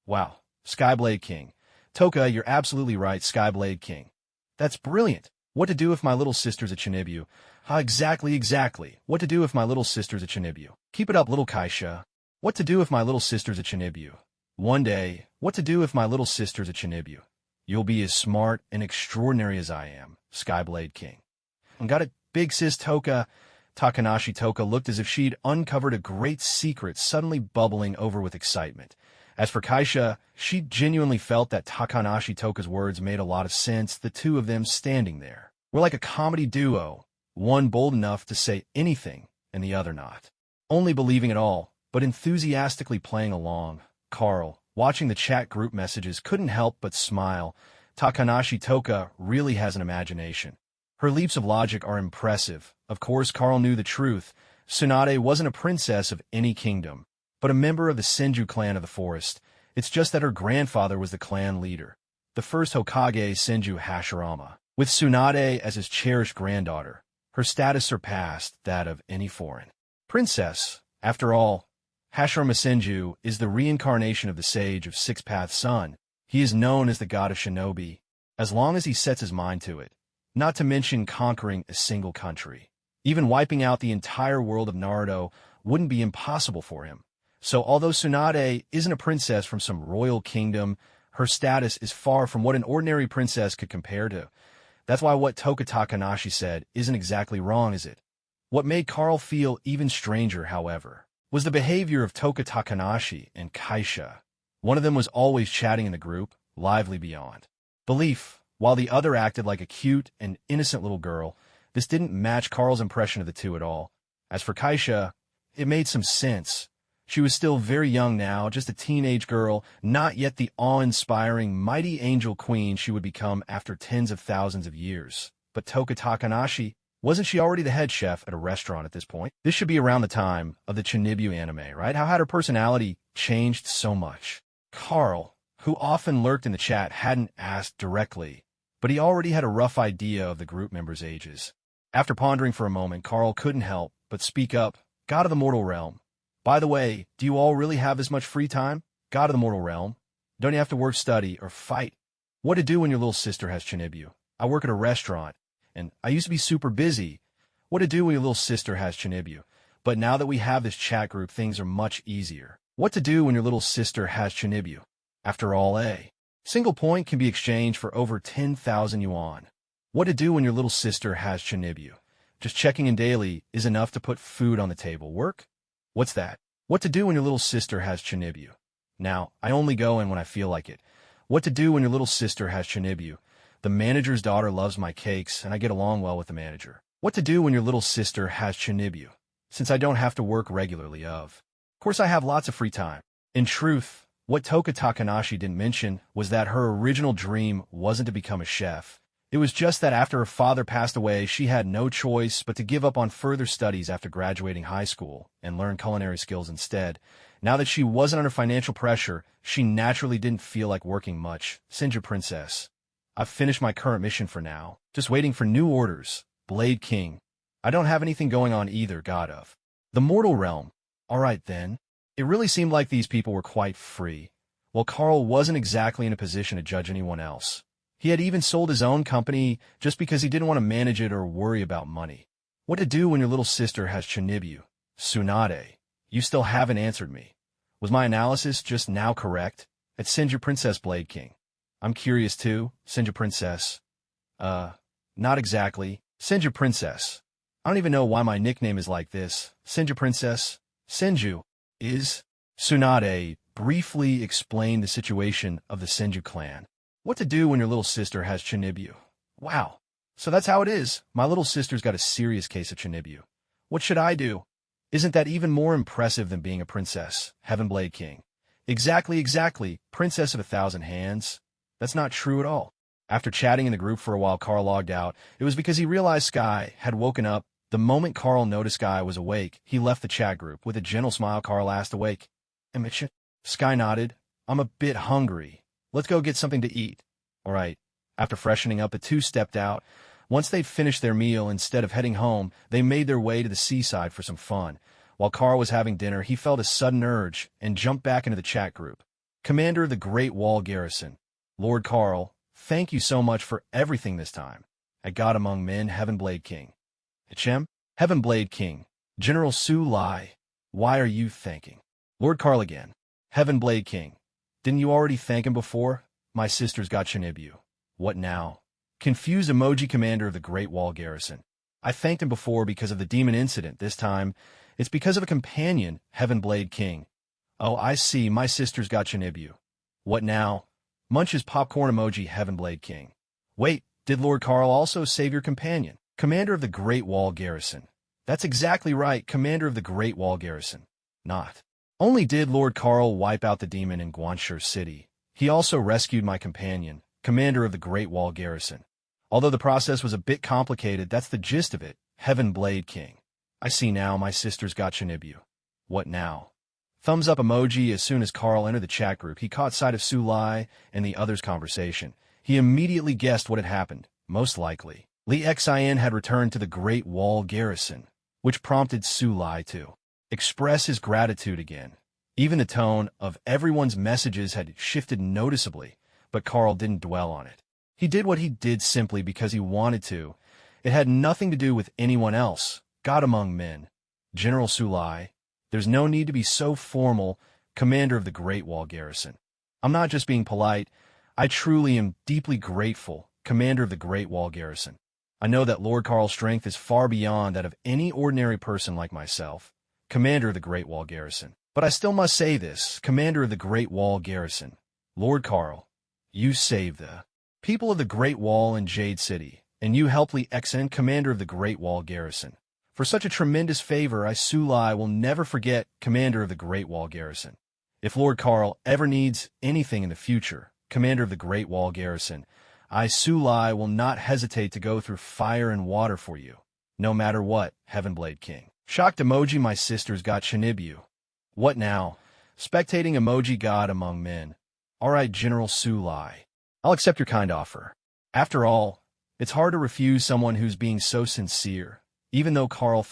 Wow, Skyblade King. Toka, you're absolutely right, Skyblade King. That's brilliant. What to do if my little sister's a Chinibu? Exactly. What to do if my little sister's a Chinibu? Keep it up, little Kesha. What to do if my little sister's a Chinibu? One day, what to do if my little sister's a Chinibu? You'll be as smart and extraordinary as I am, Skyblade King. And got it, big sis Toka. Takanashi Toka looked as if she'd uncovered a great secret, suddenly bubbling over with excitement. As for Kesha, she genuinely felt that Takanashi Toka's words made a lot of sense, the two of them standing there. We're like a comedy duo, one bold enough to say anything and the other not. Only believing it all, but enthusiastically playing along. Carl, watching the chat group messages, couldn't help but smile. Takanashi Toka really has an imagination. Her leaps of logic are impressive. Of course, Carl knew the truth. Tsunade wasn't a princess of any kingdom, but a member of the Senju clan of the forest. It's just that her grandfather was the clan leader, the first Hokage Senju Hashirama. With Tsunade as his cherished granddaughter, her status surpassed that of any foreign princess. After all, Hashirama Senju is the reincarnation of the sage of Six Paths Sun. He is known as the god of shinobi, as long as he sets his mind to it, not to mention conquering a single country. Even wiping out the entire world of Naruto wouldn't be impossible for him. So although Tsunade isn't a princess from some royal kingdom, her status is far from what an ordinary princess could compare to. That's why what Toka Takanashi said isn't exactly wrong, is it? What made Carl feel even stranger, however, was the behavior of Toka Takanashi and Kesha. One of them was always chatting in the group, lively beyond belief, while the other acted like a cute and innocent little girl. This didn't match Carl's impression of the two at all. As for Kesha, it made some sense. She was still very young now, just a teenage girl, not yet the awe-inspiring, mighty angel queen she would become after tens of thousands of years. But Toka Takanashi, wasn't she already the head chef at a restaurant at this point? This should be around the time of the Chinibu anime, right? How had her personality changed so much? Carl, who often lurked in the chat, hadn't asked directly, but he already had a rough idea of the group members' ages. After pondering for a moment, Carl couldn't help but speak up. God of the mortal realm. By the way, do you all really have this much free time? God of the mortal realm. Don't you have to work, study, or fight? What to do when your little sister has Chinibu? I work at a restaurant, and I used to be super busy. What to do when your little sister has Chinibu? But now that we have this chat group, things are much easier. What to do when your little sister has Chinibu? After all, a single point can be exchanged for over 10,000 yuan. What to do when your little sister has Chinibu? Just checking in daily is enough to put food on the table. Work? What's that? What to do when your little sister has Chinibu? Now, I only go in when I feel like it. What to do when your little sister has Chinibu? The manager's daughter loves my cakes, and I get along well with the manager. What to do when your little sister has Chinibu? Since I don't have to work regularly, of course I have lots of free time. In truth, what Toka Takanashi didn't mention was that her original dream wasn't to become a chef. It was just that after her father passed away, she had no choice but to give up on further studies after graduating high school and learn culinary skills instead. Now that she wasn't under financial pressure, she naturally didn't feel like working much. Senju Princess. I've finished my current mission for now. Just waiting for new orders. Blade King. I don't have anything going on either, God of the mortal realm. Alright then. It really seemed like these people were quite free. Well, Carl wasn't exactly in a position to judge anyone else. He had even sold his own company just because he didn't want to manage it or worry about money. What to do when your little sister has Chinibu? Tsunade. You still haven't answered me. Was my analysis just now correct? At Senju Princess Blade King. I'm curious too, Senju Princess. Not exactly. Senju Princess. I don't even know why my nickname is like this. Senju Princess. Senju is... Tsunade briefly explained the situation of the Senju clan. What to do when your little sister has Chinibu? Wow. So that's how it is. My little sister's got a serious case of Chinibu. What should I do? Isn't that even more impressive than being a princess? Heaven Blade King. Exactly. Princess of 1,000 hands. That's not true at all. After chatting in the group for a while, Carl logged out. It was because he realized Skye had woken up. The moment Carl noticed Skye was awake, he left the chat group. With a gentle smile, Carl asked awake. Skye nodded. I'm a bit hungry. Let's go get something to eat. All right. After freshening up, the two stepped out. Once they'd finished their meal, instead of heading home, they made their way to the seaside for some fun. While Carl was having dinner, he felt a sudden urge and jumped back into the chat group. Commander of the Great Wall Garrison. Lord Carl, thank you so much for everything this time. At God Among Men, Heaven Blade King. Hm? Heaven Blade King. General Skye. Why are you thanking? Lord Carl again. Heaven Blade King. Didn't you already thank him before? My sister's got Chinibu. What now? Confused emoji. Commander of the Great Wall Garrison. I thanked him before because of the demon incident. This time, it's because of a companion, Heaven Blade King. Oh, I see. My sister's got Chinibu. What now? Munches popcorn emoji. Heaven Blade King. Wait, did Lord Carl also save your companion? Commander of the Great Wall Garrison. That's exactly right, Commander of the Great Wall Garrison. Not only did Lord Carl wipe out the demon in Guanxi City, he also rescued my companion, Commander of the Great Wall Garrison. Although the process was a bit complicated, that's the gist of it, Heaven Blade King. I see now, my sister's got Chinibu. What now? Thumbs up emoji. As soon as Carl entered the chat group, he caught sight of Skye and the others' conversation. He immediately guessed what had happened. Most likely, Lee Xin had returned to the Great Wall Garrison, which prompted Skye to express his gratitude again. Even the tone of everyone's messages had shifted noticeably, but Carl didn't dwell on it. He did what he did simply because he wanted to. It had nothing to do with anyone else. God Among Men. General Skye. There's no need to be so formal, Commander of the Great Wall Garrison. I'm not just being polite. I truly am deeply grateful, Commander of the Great Wall Garrison. I know that Lord Carl's strength is far beyond that of any ordinary person like myself, Commander of the Great Wall Garrison. But I still must say this, Commander of the Great Wall Garrison. Lord Carl, you saved the people of the Great Wall in Jade City, and you helped Lee Xin, Commander of the Great Wall Garrison. For such a tremendous favor, Skye will never forget, Commander of the Great Wall Garrison. If Lord Carl ever needs anything in the future, Commander of the Great Wall Garrison, Skye will not hesitate to go through fire and water for you. No matter what, Heaven Blade King. Shocked emoji. My sister's got Chinibu. What now? Spectating emoji. God Among Men. Alright, General Skye. I'll accept your kind offer. After all, it's hard to refuse someone who's being so sincere. Even though Carl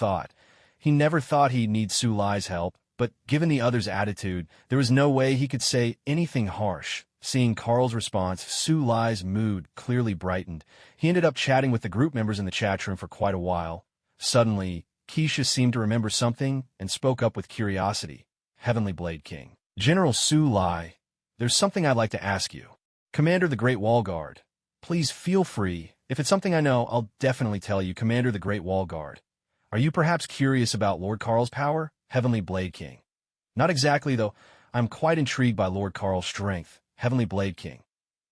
he never thought he'd need Skye's help, but given the other's attitude, there was no way he could say anything harsh. Seeing Carl's response, Skye's mood clearly brightened. He ended up chatting with the group members in the chat room for quite a while. Suddenly, Kesha seemed to remember something and spoke up with curiosity. Heavenly Blade King. General Skye, there's something I'd like to ask you. Commander of the Great Wall Guard. Please feel free. If it's something I know, I'll definitely tell you, Commander of the Great Wall Guard. Are you perhaps curious about Lord Carl's power? Heavenly Blade King. Not exactly, though. I'm quite intrigued by Lord Carl's strength. Heavenly Blade King.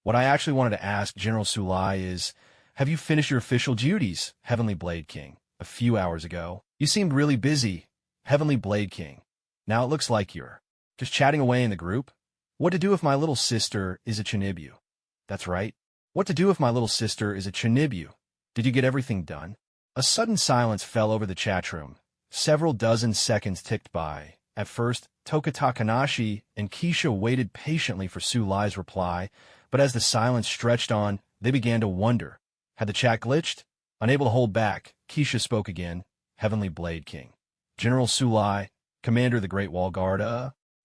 What I actually wanted to ask General Skye is, have you finished your official duties, Heavenly Blade King? A few hours ago. You seemed really busy, Heavenly Blade King. Now it looks like you're just chatting away in the group. What to do if my little sister is a Chinibu? That's right. What to do if my little sister is a Chinibu? Did you get everything done? A sudden silence fell over the chat room. Several dozen seconds ticked by. At first, Toka Takanashi and Kesha waited patiently for Sulai's reply, but as the silence stretched on, they began to wonder. Had the chat glitched? Unable to hold back, Kesha spoke again. Heavenly Blade King. General Sulai, Commander of the Great Wall Guard,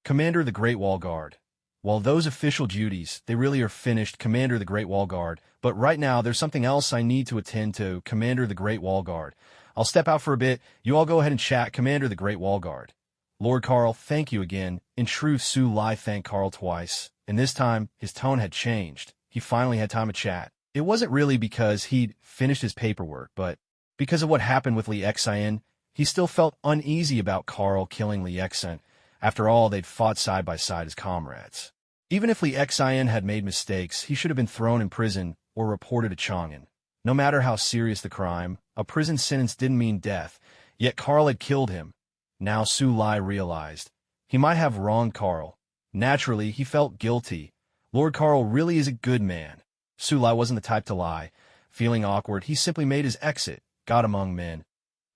Commander of the Great Wall Guard. While those official duties, they really are finished, Commander of the Great Wall Guard, but right now there's something else I need to attend to, Commander of the Great Wall Guard. I'll step out for a bit, you all go ahead and chat, Commander of the Great Wall Guard. Lord Carl, thank you again. In truth, Sulai thanked Carl twice, and this time his tone had changed. He finally had time to chat. It wasn't really because he'd finished his paperwork, but because of what happened with Lee Exien, he still felt uneasy about Carl killing Lee Exien. After all, they'd fought side by side as comrades. Even if Lee Exien had made mistakes, he should have been thrown in prison or reported to Chang'an. No matter how serious the crime, a prison sentence didn't mean death, yet Carl had killed him. Now Sulai realized. He might have wronged Carl. Naturally, he felt guilty. Lord Carl really is a good man. Sulai wasn't the type to lie. Feeling awkward, he simply made his exit. God among men.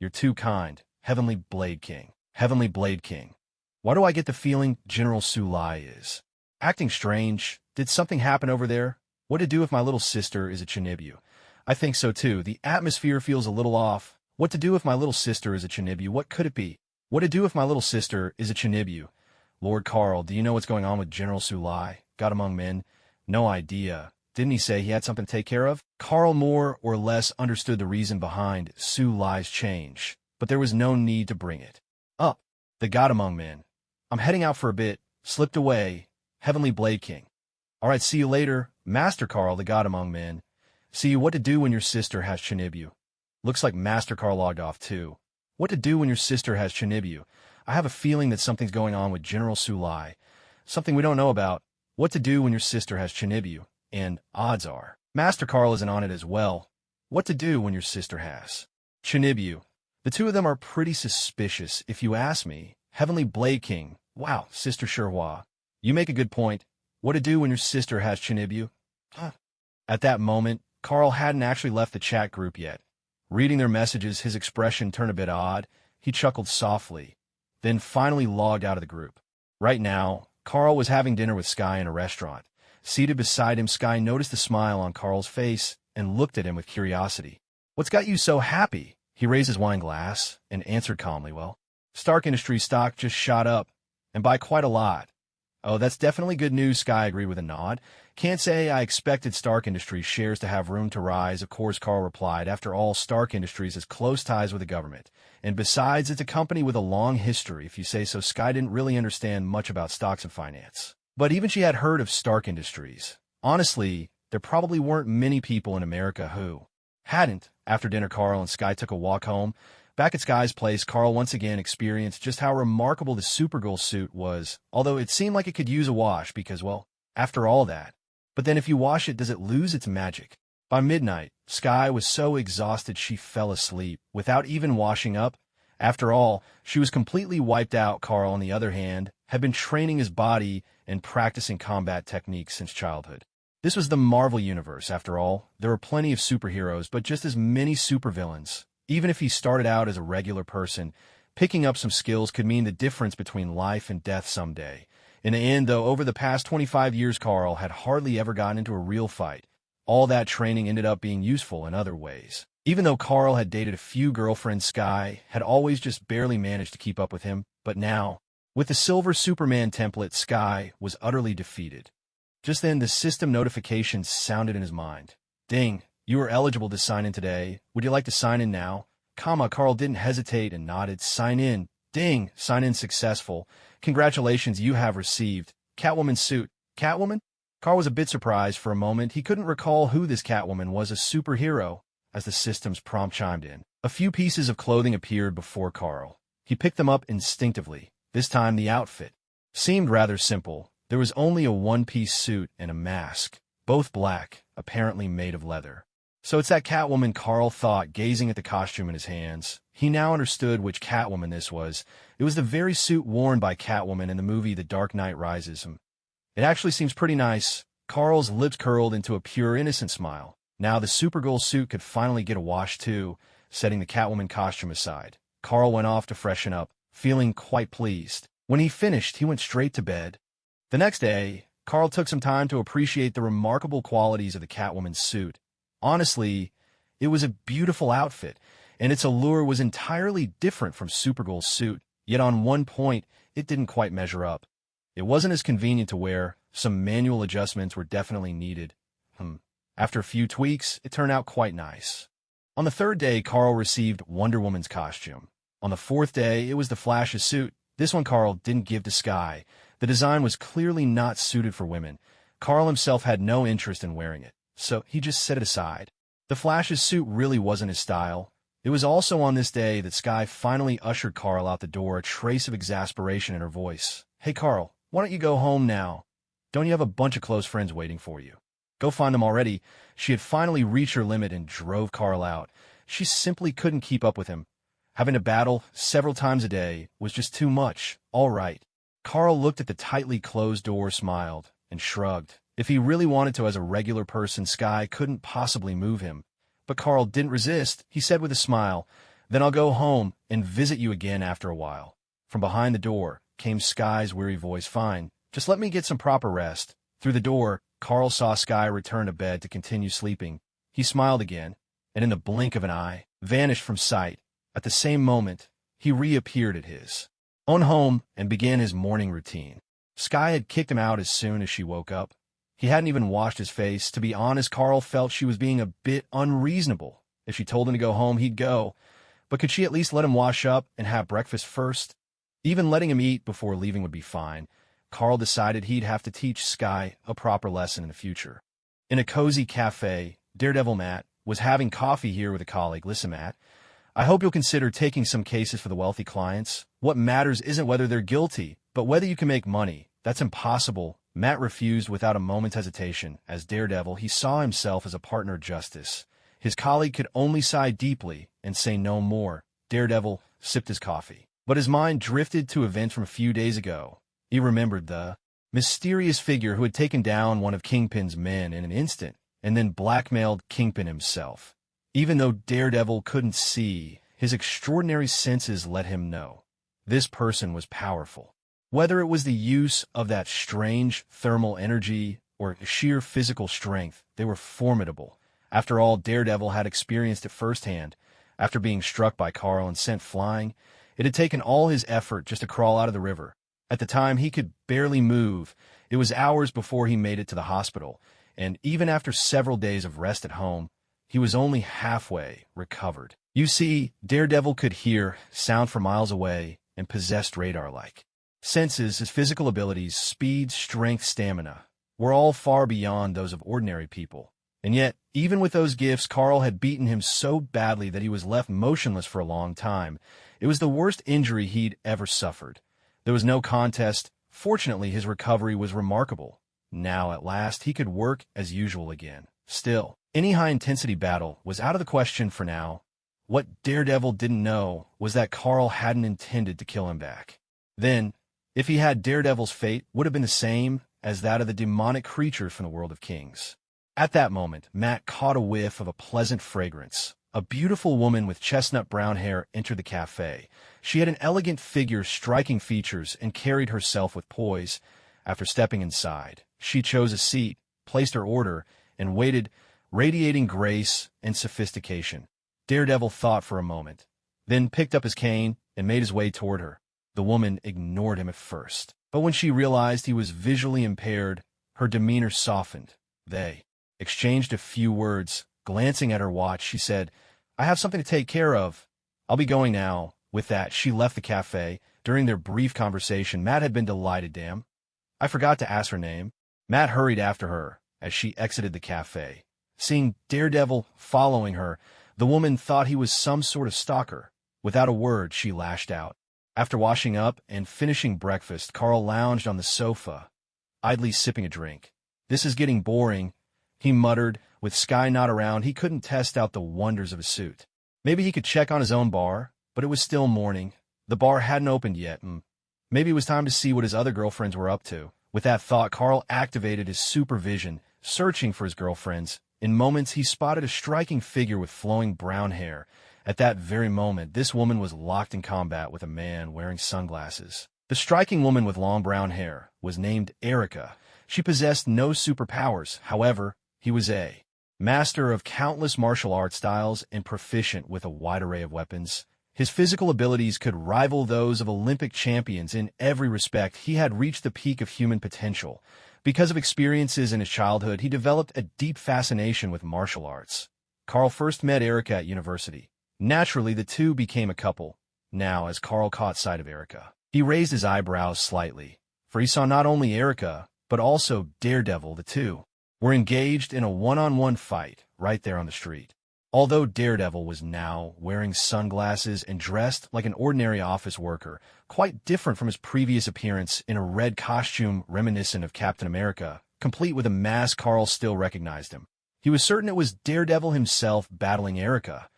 You're too kind. Heavenly Blade King. Heavenly Blade King. Why do I get the feeling General Sulai is acting strange? Did something happen over there? What to do if my little sister is a Chinibu? I think so too. The atmosphere feels a little off. What to do if my little sister is a Chinibu? What could it be? What to do if my little sister is a Chinibu? Lord Carl, do you know what's going on with General Sulai? God among men? No idea. Didn't he say he had something to take care of? Carl more or less understood the reason behind Sulai's change, but there was no need to bring it up. The God among men. I'm heading out for a bit. Slipped away. Heavenly Blade King. All right, see you later. Master Carl, the God among men. See you. What to do when your sister has Chinibu? Looks like Master Carl logged off too. What to do when your sister has Chinibu? I have a feeling that something's going on with General Sulai. Something we don't know about. What to do when your sister has Chinibu? And odds are, Master Carl isn't on it as well. What to do when your sister has Chinibu? The two of them are pretty suspicious, if you ask me. Heavenly Blade King. Wow, Sister Sherhua. You make a good point. What to do when your sister has Chinibu? Huh. At that moment, Carl hadn't actually left the chat group yet. Reading their messages, his expression turned a bit odd. He chuckled softly, then finally logged out of the group. Right now, Carl was having dinner with Skye in a restaurant. Seated beside him, Skye noticed the smile on Carl's face and looked at him with curiosity. What's got you so happy? He raised his wine glass and answered calmly, well, Stark Industries stock just shot up, and by quite a lot. Oh, that's definitely good news, Skye agreed with a nod. Can't say I expected Stark Industries shares to have room to rise, of course, Carl replied. After all, Stark Industries has close ties with the government. And besides, it's a company with a long history, if you say so. Skye didn't really understand much about stocks and finance. But even she had heard of Stark Industries. Honestly, there probably weren't many people in America who hadn't. After dinner, Carl and Skye took a walk home. Back at Skye's place, Carl once again experienced just how remarkable the Supergirl suit was, although it seemed like it could use a wash because, well, after all that. But then if you wash it, does it lose its magic? By midnight, Skye was so exhausted she fell asleep, without even washing up. After all, she was completely wiped out. Carl, on the other hand, had been training his body and practicing combat techniques since childhood. This was the Marvel Universe, after all. There were plenty of superheroes, but just as many supervillains. Even if he started out as a regular person, picking up some skills could mean the difference between life and death someday. In the end, though, over the past 25 years, Carl had hardly ever gotten into a real fight. All that training ended up being useful in other ways. Even though Carl had dated a few girlfriends, Skye had always just barely managed to keep up with him. But now, with the Silver Superman template, Skye was utterly defeated. Just then, the system notification sounded in his mind. Ding. You are eligible to sign in today. Would you like to sign in now? Carl didn't hesitate and nodded. Sign in. Ding. Sign in successful. Congratulations, you have received Catwoman suit. Catwoman? Carl was a bit surprised for a moment. He couldn't recall who this Catwoman was, a superhero, as the system's prompt chimed in. A few pieces of clothing appeared before Carl. He picked them up instinctively. This time the outfit seemed rather simple. There was only a one-piece suit and a mask, both black, apparently made of leather. So it's that Catwoman, Carl thought, gazing at the costume in his hands. He now understood which Catwoman this was. It was the very suit worn by Catwoman in the movie The Dark Knight Rises. It actually seems pretty nice. Carl's lips curled into a pure, innocent smile. Now the Supergirl suit could finally get a wash too. Setting the Catwoman costume aside, Carl went off to freshen up, feeling quite pleased. When he finished, he went straight to bed. The next day, Carl took some time to appreciate the remarkable qualities of the Catwoman's suit. Honestly, it was a beautiful outfit, and its allure was entirely different from Supergirl's suit, yet on one point, it didn't quite measure up. It wasn't as convenient to wear. Some manual adjustments were definitely needed. After a few tweaks, it turned out quite nice. On the third day, Carl received Wonder Woman's costume. On the fourth day, it was the Flash's suit. This one Carl didn't give to Skye. The design was clearly not suited for women. Carl himself had no interest in wearing it, so he just set it aside. The Flash's suit really wasn't his style. It was also on this day that Skye finally ushered Carl out the door, a trace of exasperation in her voice. "Hey Carl, why don't you go home now? Don't you have a bunch of close friends waiting for you?" Go find them already. She had finally reached her limit and drove Carl out. She simply couldn't keep up with him. Having to battle several times a day was just too much. All right. Carl looked at the tightly closed door, smiled, and shrugged. If he really wanted to as a regular person, Skye couldn't possibly move him. But Carl didn't resist. He said with a smile, "Then I'll go home and visit you again after a while." From behind the door came Skye's weary voice. "Fine. Just let me get some proper rest." Through the door, Carl saw Skye return to bed to continue sleeping. He smiled again, and in the blink of an eye, vanished from sight. At the same moment, he reappeared at his own home and began his morning routine. Skye had kicked him out as soon as she woke up. He hadn't even washed his face. To be honest, Carl felt she was being a bit unreasonable. If she told him to go home, he'd go. But could she at least let him wash up and have breakfast first? Even letting him eat before leaving would be fine. Carl decided he'd have to teach Skye a proper lesson in the future. In a cozy cafe, Daredevil Matt was having coffee here with a colleague. "Listen, Matt, I hope you'll consider taking some cases for the wealthy clients. What matters isn't whether they're guilty, but whether you can make money. That's impossible." Matt refused without a moment's hesitation. As Daredevil, he saw himself as a partner of justice. His colleague could only sigh deeply and say no more. Daredevil sipped his coffee, but his mind drifted to events from a few days ago. He remembered the mysterious figure who had taken down one of Kingpin's men in an instant and then blackmailed Kingpin himself. Even though Daredevil couldn't see, his extraordinary senses let him know. This person was powerful. Whether it was the use of that strange thermal energy or sheer physical strength, they were formidable. After all, Daredevil had experienced it firsthand. After being struck by Carl and sent flying, it had taken all his effort just to crawl out of the river. At the time, he could barely move. It was hours before he made it to the hospital, and even after several days of rest at home, he was only halfway recovered. You see, Daredevil could hear sound from miles away and possessed radar-like senses. His physical abilities, speed, strength, stamina, were all far beyond those of ordinary people. And yet, even with those gifts, Carl had beaten him so badly that he was left motionless for a long time. It was the worst injury he'd ever suffered. There was no contest. Fortunately, his recovery was remarkable. Now, at last, he could work as usual again. Still, any high-intensity battle was out of the question for now. What Daredevil didn't know was that Carl hadn't intended to kill him back. Then, if he had, Daredevil's fate would have been the same as that of the demonic creatures from the world of kings. At that moment, Matt caught a whiff of a pleasant fragrance. A beautiful woman with chestnut brown hair entered the cafe. She had an elegant figure, striking features, and carried herself with poise. After stepping inside, she chose a seat, placed her order, and waited, radiating grace and sophistication. Daredevil thought for a moment, then picked up his cane and made his way toward her. The woman ignored him at first, but when she realized he was visually impaired, her demeanor softened. They exchanged a few words. Glancing at her watch, she said, "I have something to take care of. I'll be going now." With that, she left the cafe. During their brief conversation, Matt had been delighted. "Damn, I forgot to ask her name." Matt hurried after her as she exited the cafe. Seeing Daredevil following her, the woman thought he was some sort of stalker. Without a word, she lashed out. After washing up and finishing breakfast, Carl lounged on the sofa, idly sipping a drink. "This is getting boring," he muttered. With Skye not around, he couldn't test out the wonders of his suit. Maybe he could check on his own bar, but it was still morning. The bar hadn't opened yet, and maybe it was time to see what his other girlfriends were up to. With that thought, Carl activated his supervision, searching for his girlfriends. In moments, he spotted a striking figure with flowing brown hair. At that very moment, this woman was locked in combat with a man wearing sunglasses. The striking woman with long brown hair was named Erica. She possessed no superpowers. However, he was a master of countless martial art styles and proficient with a wide array of weapons. His physical abilities could rival those of Olympic champions in every respect. He had reached the peak of human potential. Because of experiences in his childhood, he developed a deep fascination with martial arts. Carl first met Erica at university. Naturally, the two became a couple. Now, as Carl caught sight of Erica, he raised his eyebrows slightly, for he saw not only Erica, but also Daredevil. The two were engaged in a one-on-one fight right there on the street. Although Daredevil was now wearing sunglasses and dressed like an ordinary office worker, quite different from his previous appearance in a red costume reminiscent of Captain America, complete with a mask, Carl still recognized him. He was certain it was Daredevil himself battling Erica.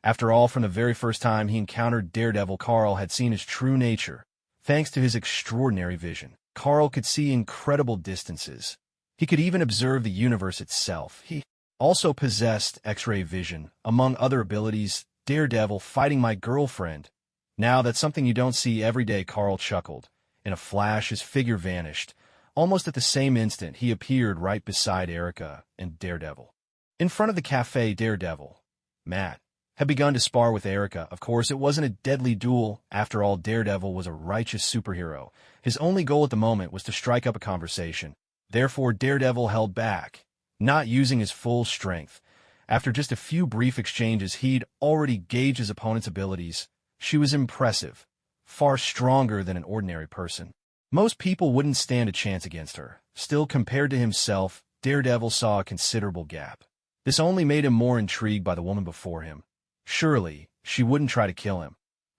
After all, from the very first time he encountered Daredevil, Carl had seen his true nature. Thanks to his extraordinary vision, Carl could see incredible distances. He could even observe the universe itself. He also possessed X-ray vision. Among other abilities, Daredevil fighting my girlfriend. Now that's something you don't see every day, Carl chuckled. In a flash, his figure vanished. Almost at the same instant, he appeared right beside Erica and Daredevil. In front of the cafe, Daredevil, Matt, had begun to spar with Erica. Of course, it wasn't a deadly duel. After all, Daredevil was a righteous superhero. His only goal at the moment was to strike up a conversation. Therefore, Daredevil held back, not using his full strength. After just a few brief exchanges, he'd already gauged his opponent's abilities. She was impressive, far stronger than an ordinary person. Most people wouldn't stand a chance against her. Still, compared to himself, Daredevil saw a considerable gap. This only made him more intrigued by the woman before him. Surely, she wouldn't try to kill him.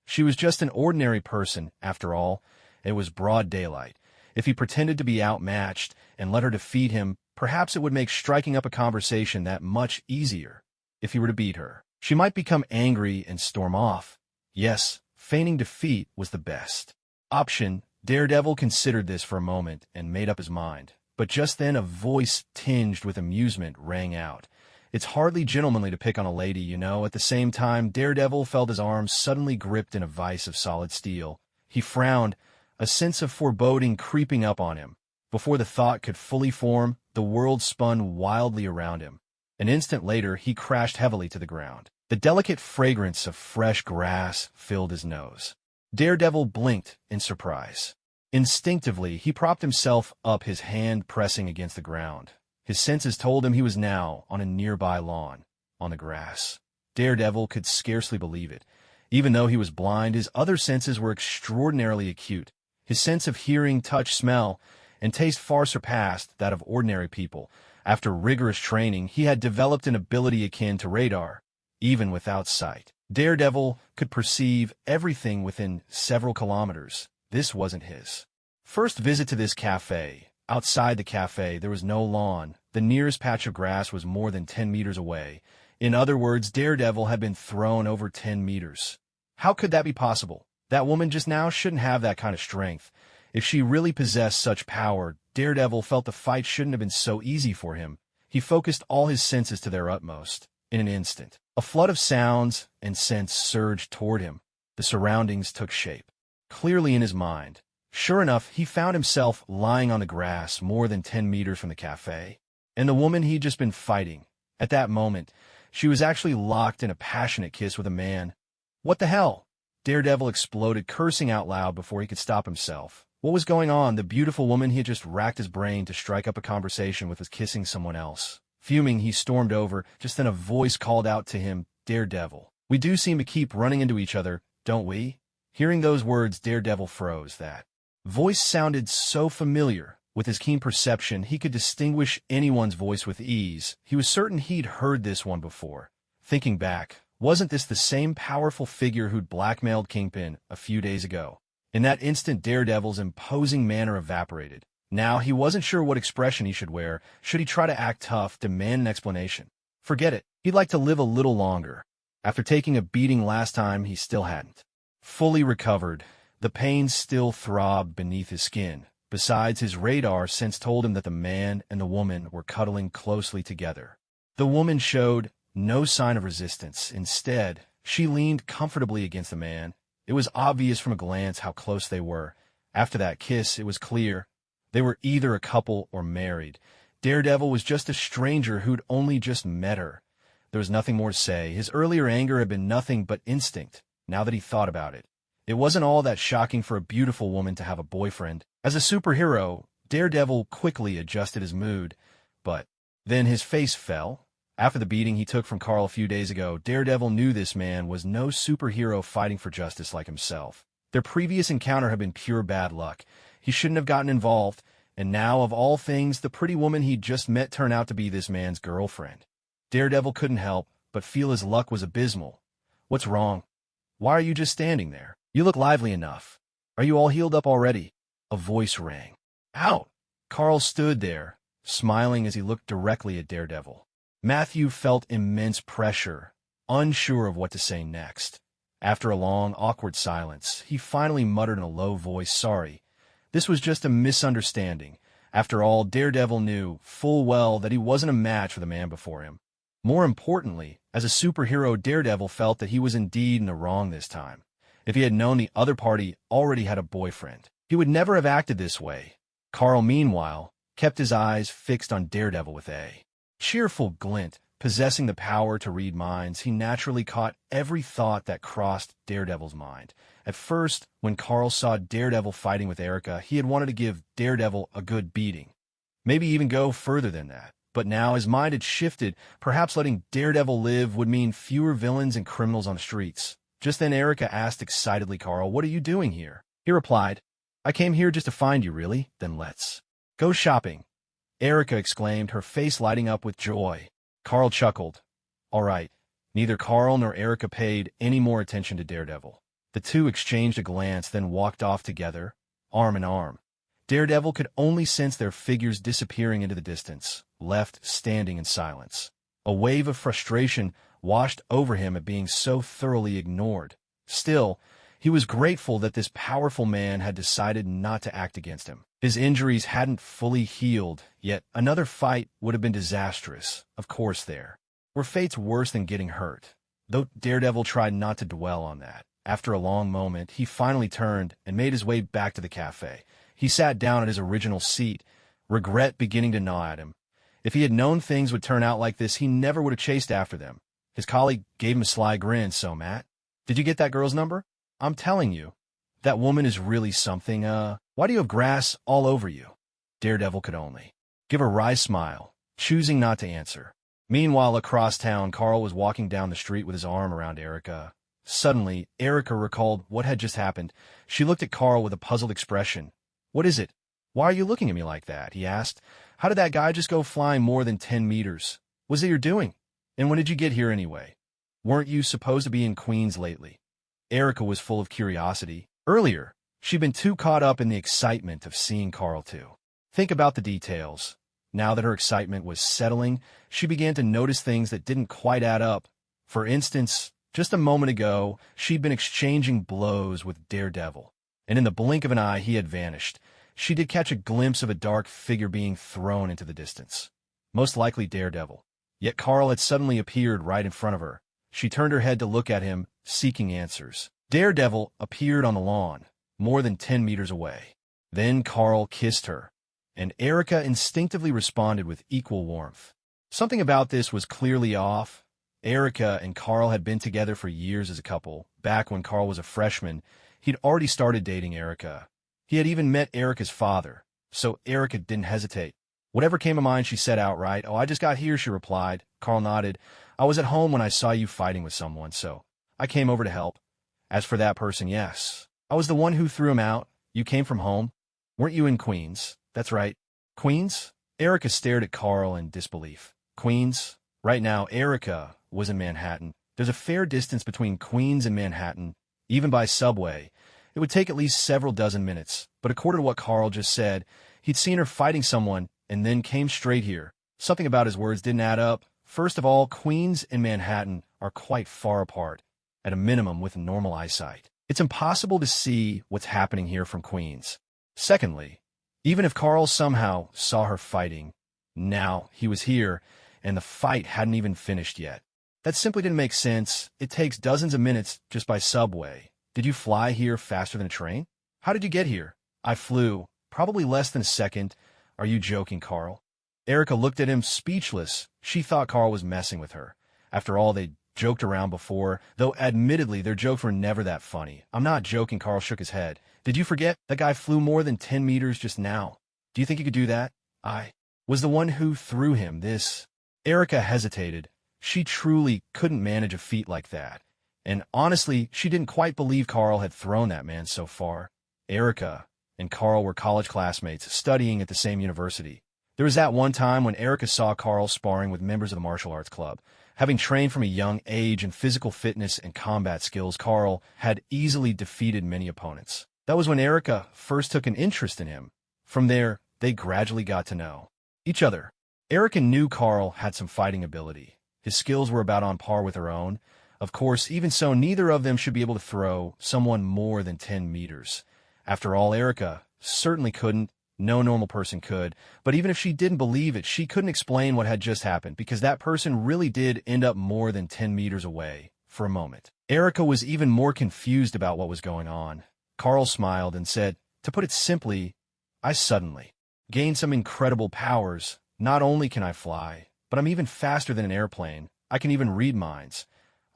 She was just an ordinary person, after all. It was broad daylight. If he pretended to be outmatched and let her defeat him, perhaps it would make striking up a conversation that much easier. If he were to beat her, she might become angry and storm off. Yes, feigning defeat was the best option. Daredevil considered this for a moment and made up his mind. But just then a voice tinged with amusement rang out. It's hardly gentlemanly to pick on a lady, you know. At the same time, Daredevil felt his arms suddenly gripped in a vice of solid steel. He frowned, a sense of foreboding creeping up on him. Before the thought could fully form, the world spun wildly around him. An instant later, he crashed heavily to the ground. The delicate fragrance of fresh grass filled his nose. Daredevil blinked in surprise. Instinctively, he propped himself up, his hand pressing against the ground. His senses told him he was now on a nearby lawn, on the grass. Daredevil could scarcely believe it. Even though he was blind, his other senses were extraordinarily acute. His sense of hearing, touch, smell, and taste far surpassed that of ordinary people. After rigorous training, he had developed an ability akin to radar, even without sight. Daredevil could perceive everything within several kilometers. This wasn't his first visit to this cafe. Outside the cafe, there was no lawn. The nearest patch of grass was more than 10 meters away. In other words, Daredevil had been thrown over 10 meters. How could that be possible? That woman just now shouldn't have that kind of strength. If she really possessed such power, Daredevil felt the fight shouldn't have been so easy for him. He focused all his senses to their utmost. In an instant, a flood of sounds and scents surged toward him. The surroundings took shape clearly in his mind. Sure enough, he found himself lying on the grass more than 10 meters from the cafe. And the woman he'd just been fighting. At that moment, she was actually locked in a passionate kiss with a man. What the hell? Daredevil exploded, cursing out loud before he could stop himself. What was going on? The beautiful woman he had just racked his brain to strike up a conversation with was kissing someone else. Fuming, he stormed over. Just then a voice called out to him, "Daredevil, we do seem to keep running into each other, don't we?" Hearing those words, Daredevil froze. That voice sounded so familiar. With his keen perception, he could distinguish anyone's voice with ease. He was certain he'd heard this one before. Thinking back, wasn't this the same powerful figure who'd blackmailed Kingpin a few days ago? In that instant, Daredevil's imposing manner evaporated. Now, he wasn't sure what expression he should wear. Should he try to act tough, demand an explanation? Forget it. He'd like to live a little longer. After taking a beating last time, he still hadn't fully recovered. The pain still throbbed beneath his skin. Besides, his radar sense told him that the man and the woman were cuddling closely together. The woman showed no sign of resistance. Instead, she leaned comfortably against the man. It was obvious from a glance how close they were. After that kiss, it was clear they were either a couple or married. Daredevil was just a stranger who'd only just met her. There was nothing more to say. His earlier anger had been nothing but instinct, now that he thought about it. It wasn't all that shocking for a beautiful woman to have a boyfriend. As a superhero, Daredevil quickly adjusted his mood, but then his face fell. After the beating he took from Carl a few days ago, Daredevil knew this man was no superhero fighting for justice like himself. Their previous encounter had been pure bad luck. He shouldn't have gotten involved, and now, of all things, the pretty woman he'd just met turned out to be this man's girlfriend. Daredevil couldn't help but feel his luck was abysmal. What's wrong? Why are you just standing there? You look lively enough. Are you all healed up already? A voice rang. Out! Carl stood there, smiling as he looked directly at Daredevil. Matthew felt immense pressure, unsure of what to say next. After a long, awkward silence, he finally muttered in a low voice, "Sorry. This was just a misunderstanding." After all, Daredevil knew full well that he wasn't a match for the man before him. More importantly, as a superhero, Daredevil felt that he was indeed in the wrong this time. If he had known the other party already had a boyfriend, he would never have acted this way. Carl, meanwhile, kept his eyes fixed on Daredevil with a cheerful glint. Possessing the power to read minds, he naturally caught every thought that crossed Daredevil's mind. At first, when Carl saw Daredevil fighting with Erica, he had wanted to give Daredevil a good beating. Maybe even go further than that. But now his mind had shifted. Perhaps letting Daredevil live would mean fewer villains and criminals on the streets. Just then Erica asked excitedly, "Carl, what are you doing here?" He replied, "I came here just to find you, really. Then let's go shopping." Erica exclaimed, her face lighting up with joy. Carl chuckled. All right. Neither Carl nor Erica paid any more attention to Daredevil. The two exchanged a glance, then walked off together, arm in arm. Daredevil could only sense their figures disappearing into the distance, left standing in silence. A wave of frustration washed over him at being so thoroughly ignored. Still, he was grateful that this powerful man had decided not to act against him. His injuries hadn't fully healed, yet another fight would have been disastrous. Of course there were fates worse than getting hurt, though Daredevil tried not to dwell on that. After a long moment, he finally turned and made his way back to the cafe. He sat down at his original seat, regret beginning to gnaw at him. If he had known things would turn out like this, he never would have chased after them. His colleague gave him a sly grin. "So, Matt, did you get that girl's number? I'm telling you, that woman is really something. Why do you have grass all over you?" Daredevil could only give a wry smile, choosing not to answer. Meanwhile, across town, Carl was walking down the street with his arm around Erica. Suddenly, Erica recalled what had just happened. She looked at Carl with a puzzled expression. "What is it? Why are you looking at me like that?" he asked. "How did that guy just go flying more than 10 meters? Was it your doing? And when did you get here anyway? Weren't you supposed to be in Queens lately?" Erica was full of curiosity. Earlier, she'd been too caught up in the excitement of seeing Carl to think about the details. Now that her excitement was settling, she began to notice things that didn't quite add up. For instance, just a moment ago, she'd been exchanging blows with Daredevil, and in the blink of an eye he had vanished. She did catch a glimpse of a dark figure being thrown into the distance. Most likely Daredevil. Yet Carl had suddenly appeared right in front of her. She turned her head to look at him, seeking answers. Daredevil appeared on the lawn, more than 10 meters away. Then Carl kissed her, and Erica instinctively responded with equal warmth. Something about this was clearly off. Erica and Carl had been together for years as a couple. Back when Carl was a freshman, he'd already started dating Erica. He had even met Erica's father, so Erica didn't hesitate. Whatever came to mind, she said outright. "Oh, I just got here," she replied. Carl nodded. "I was at home when I saw you fighting with someone, so I came over to help. As for that person, yes, I was the one who threw him out. You came from home. Weren't you in Queens?" "That's right." "Queens?" Erica stared at Carl in disbelief. "Queens?" Right now, Erica was in Manhattan. There's a fair distance between Queens and Manhattan. Even by subway, it would take at least several dozen minutes. But according to what Carl just said, he'd seen her fighting someone and then came straight here. Something about his words didn't add up. First of all, Queens and Manhattan are quite far apart, at a minimum with normal eyesight. It's impossible to see what's happening here from Queens. Secondly, Even if Carl somehow saw her fighting, now he was here, and the fight hadn't even finished yet. That simply didn't make sense. It takes dozens of minutes just by subway. Did you fly here faster than a train? How did you get here? I flew. Probably less than a second. Are you joking, Carl? Erica looked at him, speechless. She thought Carl was messing with her. After all, they'd joked around before, though admittedly their jokes were never that funny. I'm not joking, Carl shook his head. Did you forget? That guy flew more than 10 meters just now. Do you think you could do that? I was the one who threw him this. Erica hesitated. She truly couldn't manage a feat like that. And honestly, she didn't quite believe Carl had thrown that man so far. Erica and Carl were college classmates, studying at the same university. There was that one time when Erica saw Carl sparring with members of the martial arts club. Having trained from a young age in physical fitness and combat skills, Carl had easily defeated many opponents. That was when Erica first took an interest in him. From there, they gradually got to know each other. Erica knew Carl had some fighting ability. His skills were about on par with her own. Of course, even so, neither of them should be able to throw someone more than 10 meters. After all, Erica certainly couldn't. No normal person could. But even if she didn't believe it, she couldn't explain what had just happened, because that person really did end up more than 10 meters away for a moment. Erica was even more confused about what was going on. Carl smiled and said, to put it simply, I suddenly gained some incredible powers. Not only can I fly, but I'm even faster than an airplane. I can even read minds.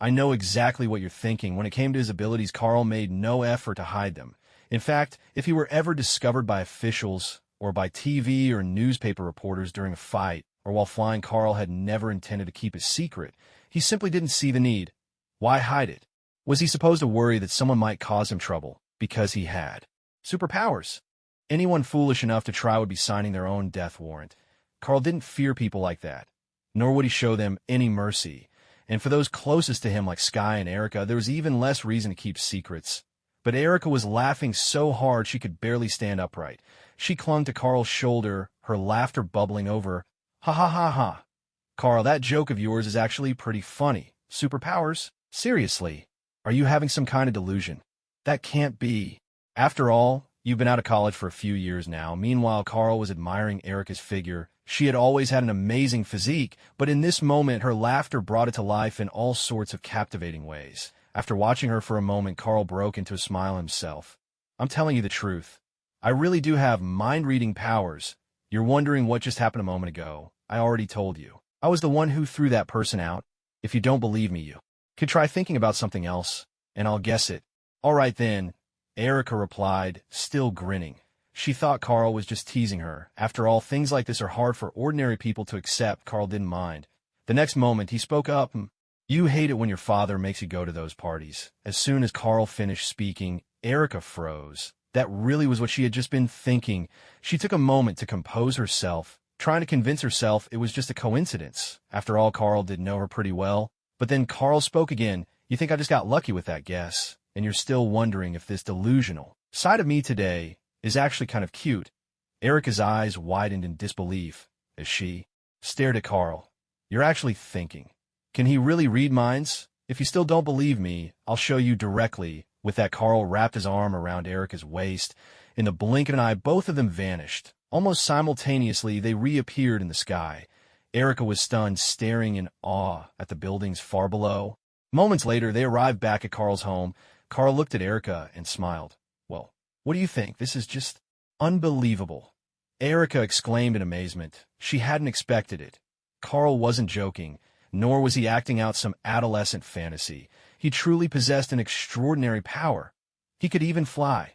I know exactly what you're thinking. When it came to his abilities, Carl made no effort to hide them. In fact, if he were ever discovered by officials or by TV or newspaper reporters during a fight or while flying, Carl had never intended to keep it secret. He simply didn't see the need. Why hide it? Was he supposed to worry that someone might cause him trouble because he had superpowers? Anyone foolish enough to try would be signing their own death warrant. Carl didn't fear people like that, nor would he show them any mercy. And for those closest to him like Skye and Erica, there was even less reason to keep secrets. But Erica was laughing so hard she could barely stand upright. She clung to Carl's shoulder, her laughter bubbling over. Ha ha ha ha. Carl, that joke of yours is actually pretty funny. Superpowers? Seriously? Are you having some kind of delusion? That can't be. After all, you've been out of college for a few years now. Meanwhile, Carl was admiring Erica's figure. She had always had an amazing physique, but in this moment her laughter brought it to life in all sorts of captivating ways. After watching her for a moment, Carl broke into a smile himself. I'm telling you the truth. I really do have mind-reading powers. You're wondering what just happened a moment ago. I already told you. I was the one who threw that person out. If you don't believe me, you could try thinking about something else, and I'll guess it. All right then, Erica replied, still grinning. She thought Carl was just teasing her. After all, things like this are hard for ordinary people to accept. Carl didn't mind. The next moment, he spoke up. You hate it when your father makes you go to those parties. As soon as Carl finished speaking, Erica froze. That really was what she had just been thinking. She took a moment to compose herself, trying to convince herself it was just a coincidence. After all, Carl did know her pretty well. But then Carl spoke again. You think I just got lucky with that guess, and you're still wondering if this delusional side of me today is actually kind of cute. Erica's eyes widened in disbelief as she stared at Carl. You're actually thinking, can he really read minds? If you still don't believe me, I'll show you directly. With that, Carl wrapped his arm around Erica's waist. In the blink of an eye, both of them vanished. Almost simultaneously, they reappeared in the sky. Erica was stunned, staring in awe at the buildings far below. Moments later, they arrived back at Carl's home. Carl looked at Erica and smiled. Well, what do you think? This is just unbelievable. Erica exclaimed in amazement. She hadn't expected it. Carl wasn't joking, nor was he acting out some adolescent fantasy. He truly possessed an extraordinary power. He could even fly.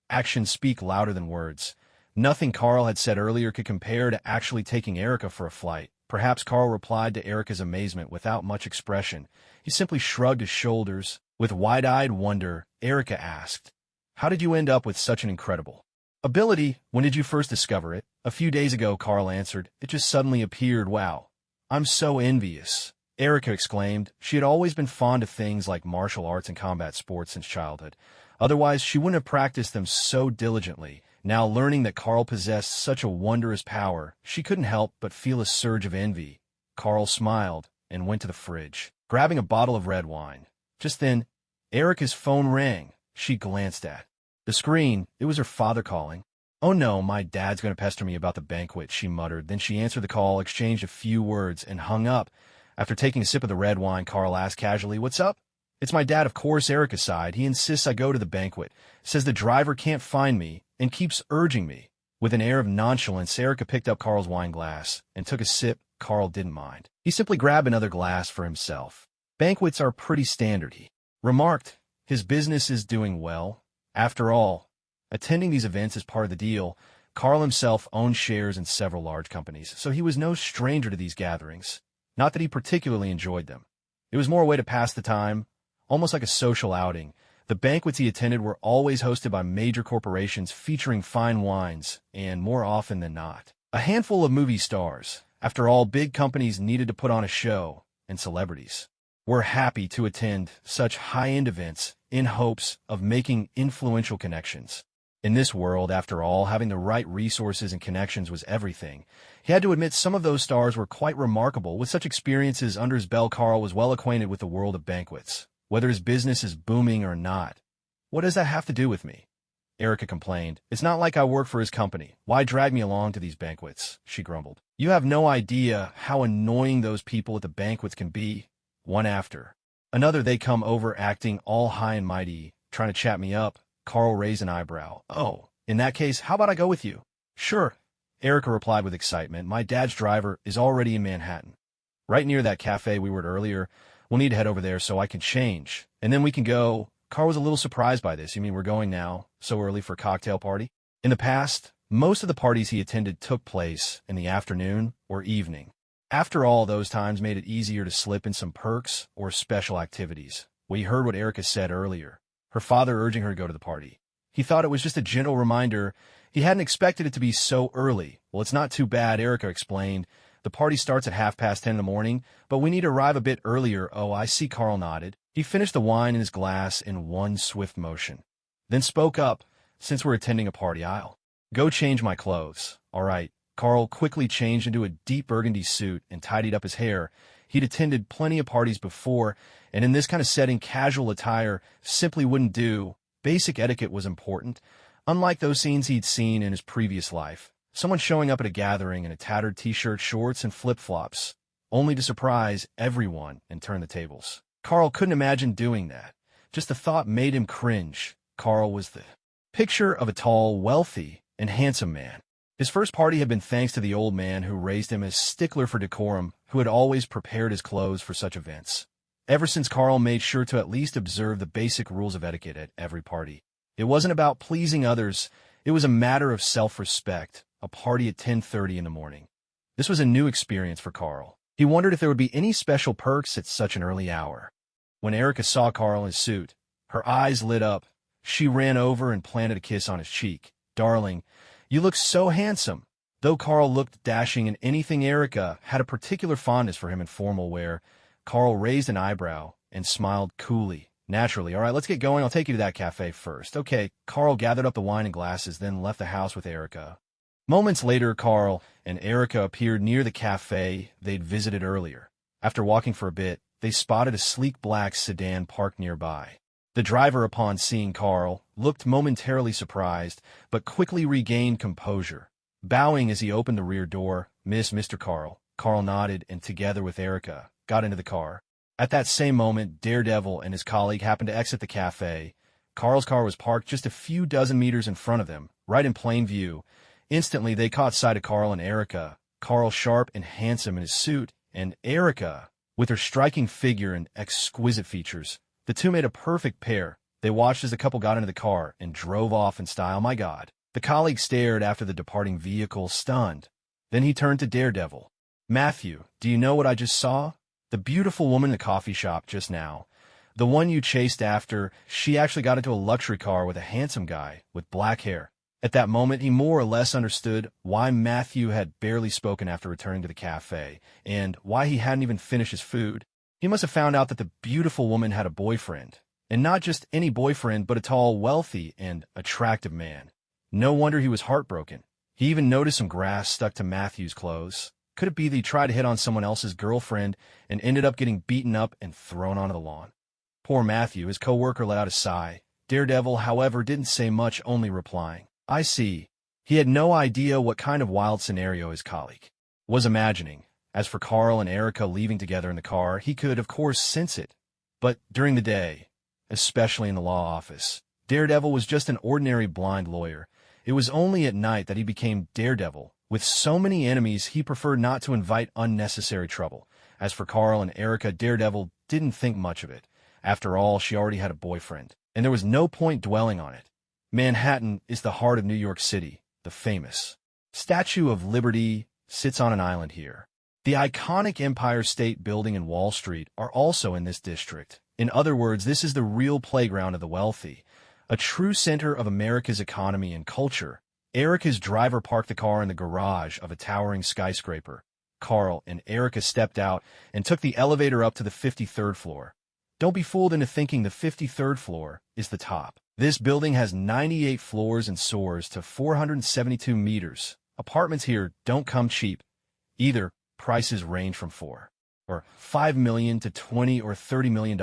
Actions speak louder than words. Nothing Carl had said earlier could compare to actually taking Erica for a flight. Perhaps Carl replied to Erica's amazement without much expression. He simply shrugged his shoulders. With wide-eyed wonder, Erica asked, how did you end up with such an incredible ability? When did you first discover it? A few days ago, Carl answered. It just suddenly appeared. Wow. I'm so envious, Erica exclaimed. She had always been fond of things like martial arts and combat sports since childhood. Otherwise, she wouldn't have practiced them so diligently. Now, learning that Carl possessed such a wondrous power, she couldn't help but feel a surge of envy. Carl smiled and went to the fridge, grabbing a bottle of red wine. Just then, Erica's phone rang. She glanced at the screen. It was her father calling. "Oh no, my dad's going to pester me about the banquet," she muttered. Then she answered the call, exchanged a few words, and hung up. After taking a sip of the red wine, Carl asked casually, "What's up?" "It's my dad, of course," Erica sighed. "He insists I go to the banquet, says the driver can't find me, and keeps urging me." With an air of nonchalance, Erica picked up Carl's wine glass and took a sip. Carl didn't mind. He simply grabbed another glass for himself. "Banquets are pretty standard," he remarked. "His business is doing well. After all, attending these events is part of the deal." Carl himself owned shares in several large companies, so he was no stranger to these gatherings. Not that he particularly enjoyed them. It was more a way to pass the time, almost like a social outing. The banquets he attended were always hosted by major corporations featuring fine wines, and more often than not, a handful of movie stars. After all, big companies needed to put on a show, and celebrities were happy to attend such high-end events in hopes of making influential connections. In this world, after all, having the right resources and connections was everything. He had to admit some of those stars were quite remarkable. With such experiences under his belt, Carl was well acquainted with the world of banquets. Whether his business is booming or not. "What does that have to do with me?" Erica complained. "It's not like I work for his company. Why drag me along to these banquets?" she grumbled. "You have no idea how annoying those people at the banquets can be." One after another, they come over acting all high and mighty, trying to chat me up. Carl raised an eyebrow. "Oh, in that case, how about I go with you?" "Sure," Erica replied with excitement. "My dad's driver is already in Manhattan, right near that cafe we were at earlier. We'll need to head over there so I can change, and then we can go." Carl was a little surprised by this. "You mean we're going now, so early for a cocktail party?" In the past, most of the parties he attended took place in the afternoon or evening. After all, those times made it easier to slip in some perks or special activities. We heard what Erica said earlier, her father urging her to go to the party. He thought it was just a gentle reminder. He hadn't expected it to be so early. "Well, it's not too bad," Erica explained. "The party starts at 10:30 in the morning, but we need to arrive a bit earlier." "Oh, I see," Carl nodded. He finished the wine in his glass in one swift motion, then spoke up. "Since we're attending a party, I'll go change my clothes." "All right." Carl quickly changed into a deep burgundy suit and tidied up his hair. He'd attended plenty of parties before, and in this kind of setting, casual attire simply wouldn't do. Basic etiquette was important, unlike those scenes he'd seen in his previous life. Someone showing up at a gathering in a tattered t-shirt, shorts, and flip-flops, only to surprise everyone and turn the tables. Carl couldn't imagine doing that. Just the thought made him cringe. Carl was the picture of a tall, wealthy, and handsome man. His first party had been thanks to the old man who raised him as stickler for decorum, who had always prepared his clothes for such events. Ever since, Carl made sure to at least observe the basic rules of etiquette at every party. It wasn't about pleasing others. It was a matter of self-respect. A party at 10:30 in the morning. This was a new experience for Carl. He wondered if there would be any special perks at such an early hour. When Erica saw Carl in his suit, her eyes lit up. She ran over and planted a kiss on his cheek. "Darling, you look so handsome." Though Carl looked dashing in anything, Erica had a particular fondness for him in formal wear. Carl raised an eyebrow and smiled coolly. "Naturally. All right, let's get going. I'll take you to that cafe first." "Okay." Carl gathered up the wine and glasses, then left the house with Erica. Moments later, Carl and Erica appeared near the cafe they'd visited earlier. After walking for a bit, they spotted a sleek black sedan parked nearby. The driver, upon seeing Carl, looked momentarily surprised, but quickly regained composure. Bowing as he opened the rear door, Mr. Carl." Carl nodded and, together with Erica, got into the car. At that same moment, Daredevil and his colleague happened to exit the cafe. Carl's car was parked just a few dozen meters in front of them, right in plain view. Instantly, they caught sight of Carl and Erica. Carl sharp and handsome in his suit, and Erica with her striking figure and exquisite features. The two made a perfect pair. They watched as the couple got into the car and drove off in style. "My God." The colleague stared after the departing vehicle, stunned. Then he turned to Daredevil. "Matthew, do you know what I just saw? The beautiful woman in the coffee shop just now. The one you chased after, she actually got into a luxury car with a handsome guy with black hair." At that moment, he more or less understood why Matthew had barely spoken after returning to the cafe, and why he hadn't even finished his food. He must have found out that the beautiful woman had a boyfriend, and not just any boyfriend, but a tall, wealthy, and attractive man. No wonder he was heartbroken. He even noticed some grass stuck to Matthew's clothes. Could it be that he tried to hit on someone else's girlfriend and ended up getting beaten up and thrown onto the lawn? Poor Matthew. His co-worker let out a sigh. Daredevil, however, didn't say much, only replying, "I see." He had no idea what kind of wild scenario his colleague was imagining. As for Carl and Erica leaving together in the car, he could, of course, sense it. But during the day, especially in the law office, Daredevil was just an ordinary blind lawyer. It was only at night that he became Daredevil. With so many enemies, he preferred not to invite unnecessary trouble. As for Carl and Erica, Daredevil didn't think much of it. After all, she already had a boyfriend, and there was no point dwelling on it. Manhattan is the heart of New York City. The famous Statue of Liberty sits on an island here. The iconic Empire State Building and Wall Street are also in this district. In other words, this is the real playground of the wealthy, a true center of America's economy and culture. Erica's driver parked the car in the garage of a towering skyscraper. Carl and Erica stepped out and took the elevator up to the 53rd floor. Don't be fooled into thinking the 53rd floor is the top. This building has 98 floors and soars to 472 meters. Apartments here don't come cheap. Either prices range from $4 or $5 million to $20 or $30 million.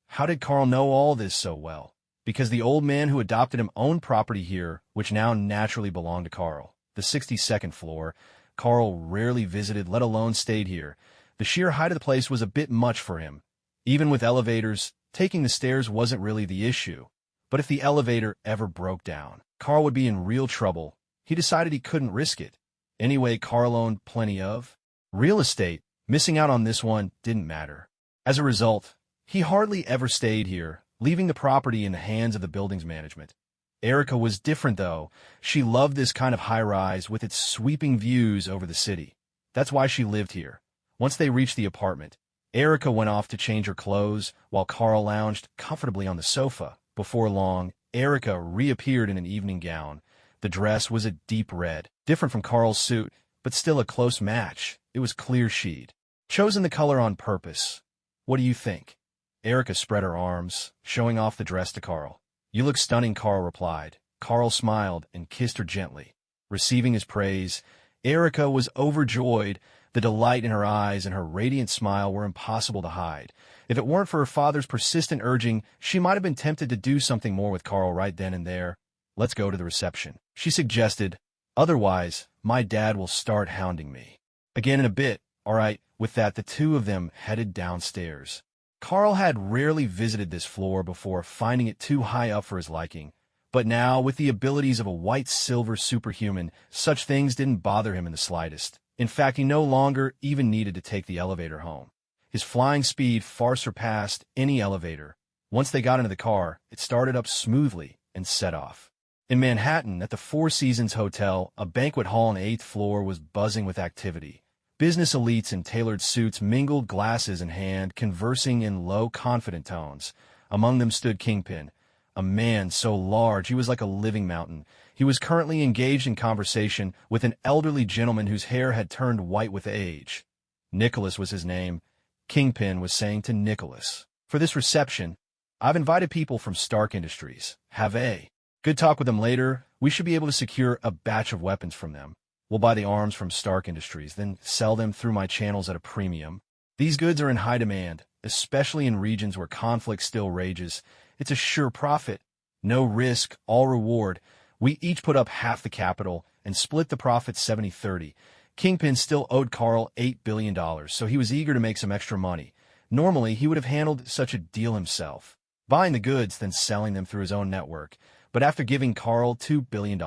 How did Carl know all this so well? Because the old man who adopted him owned property here, which now naturally belonged to Carl. The 62nd floor, Carl rarely visited, let alone stayed here. The sheer height of the place was a bit much for him. Even with elevators, taking the stairs wasn't really the issue. But if the elevator ever broke down, Carl would be in real trouble. He decided he couldn't risk it. Anyway, Carl owned plenty of real estate. Missing out on this one didn't matter. As a result, he hardly ever stayed here, leaving the property in the hands of the building's management. Erica was different, though. She loved this kind of high-rise with its sweeping views over the city. That's why she lived here. Once they reached the apartment, Erica went off to change her clothes while Carl lounged comfortably on the sofa. Before long, Erica reappeared in an evening gown. The dress was a deep red, different from Carl's suit, but still a close match. It was clear she'd chosen the color on purpose. What do you think? Erica spread her arms, showing off the dress to Carl. You look stunning, Carl replied. Carl smiled and kissed her gently. Receiving his praise, Erica was overjoyed. The delight in her eyes and her radiant smile were impossible to hide. If it weren't for her father's persistent urging, she might have been tempted to do something more with Carl right then and there. Let's go to the reception, she suggested. Otherwise, my dad will start hounding me again in a bit. All right, with that, the two of them headed downstairs. Carl had rarely visited this floor before, finding it too high up for his liking. But now, with the abilities of a white-silver superhuman, such things didn't bother him in the slightest. In fact, he no longer even needed to take the elevator home. His flying speed far surpassed any elevator. Once they got into the car, it started up smoothly and set off. In Manhattan, at the Four Seasons Hotel, a banquet hall on the 8th floor was buzzing with activity. Business elites in tailored suits mingled, glasses in hand, conversing in low, confident tones. Among them stood Kingpin, a man so large he was like a living mountain. He was currently engaged in conversation with an elderly gentleman whose hair had turned white with age. Nicholas was his name. Kingpin was saying to Nicholas, "For this reception, I've invited people from Stark Industries. Have a good talk with them later. We should be able to secure a batch of weapons from them. We'll buy the arms from Stark Industries, then sell them through my channels at a premium. These goods are in high demand, especially in regions where conflict still rages. It's a sure profit. No risk, all reward. We each put up half the capital and split the profit 70-30. Kingpin still owed Carl $8 billion, so he was eager to make some extra money. Normally, he would have handled such a deal himself, buying the goods, then selling them through his own network. But after giving Carl $2 billion,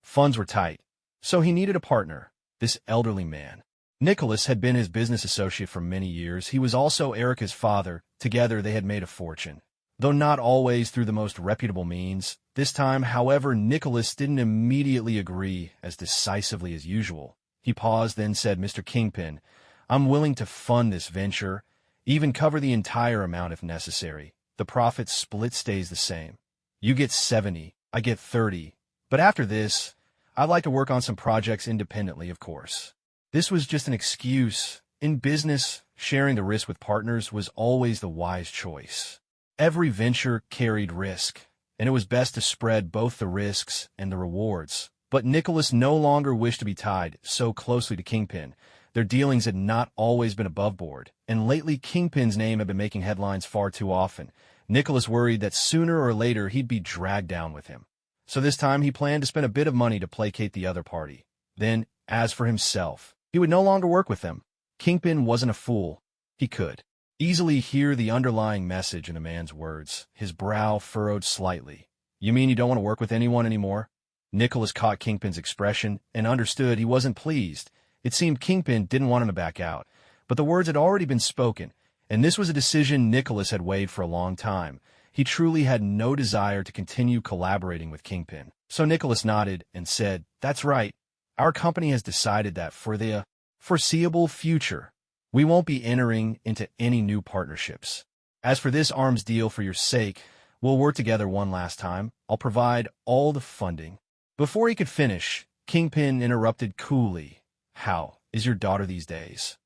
funds were tight. So he needed a partner, this elderly man. Nicholas had been his business associate for many years. He was also Erica's father. Together, they had made a fortune, though not always through the most reputable means. This time, however, Nicholas didn't immediately agree as decisively as usual. He paused, then said, "Mr. Kingpin, I'm willing to fund this venture, even cover the entire amount if necessary. The profit split stays the same. You get 70, I get 30. But after this, I'd like to work on some projects independently, of course." This was just an excuse. In business, sharing the risk with partners was always the wise choice. Every venture carried risk, and it was best to spread both the risks and the rewards. But Nicholas no longer wished to be tied so closely to Kingpin. Their dealings had not always been above board, and lately Kingpin's name had been making headlines far too often. Nicholas worried that sooner or later he'd be dragged down with him. So this time he planned to spend a bit of money to placate the other party. Then, as for himself, he would no longer work with them. Kingpin wasn't a fool. He could easily hear the underlying message in the man's words. His brow furrowed slightly. You mean you don't want to work with anyone anymore? Nicholas caught Kingpin's expression and understood he wasn't pleased. It seemed Kingpin didn't want him to back out, but the words had already been spoken, and this was a decision Nicholas had weighed for a long time. He truly had no desire to continue collaborating with Kingpin. So Nicholas nodded and said, "That's right. Our company has decided that for the foreseeable future, we won't be entering into any new partnerships. As for this arms deal, for your sake, we'll work together one last time. I'll provide all the funding." Before he could finish, Kingpin interrupted coolly. "How is your daughter these days?"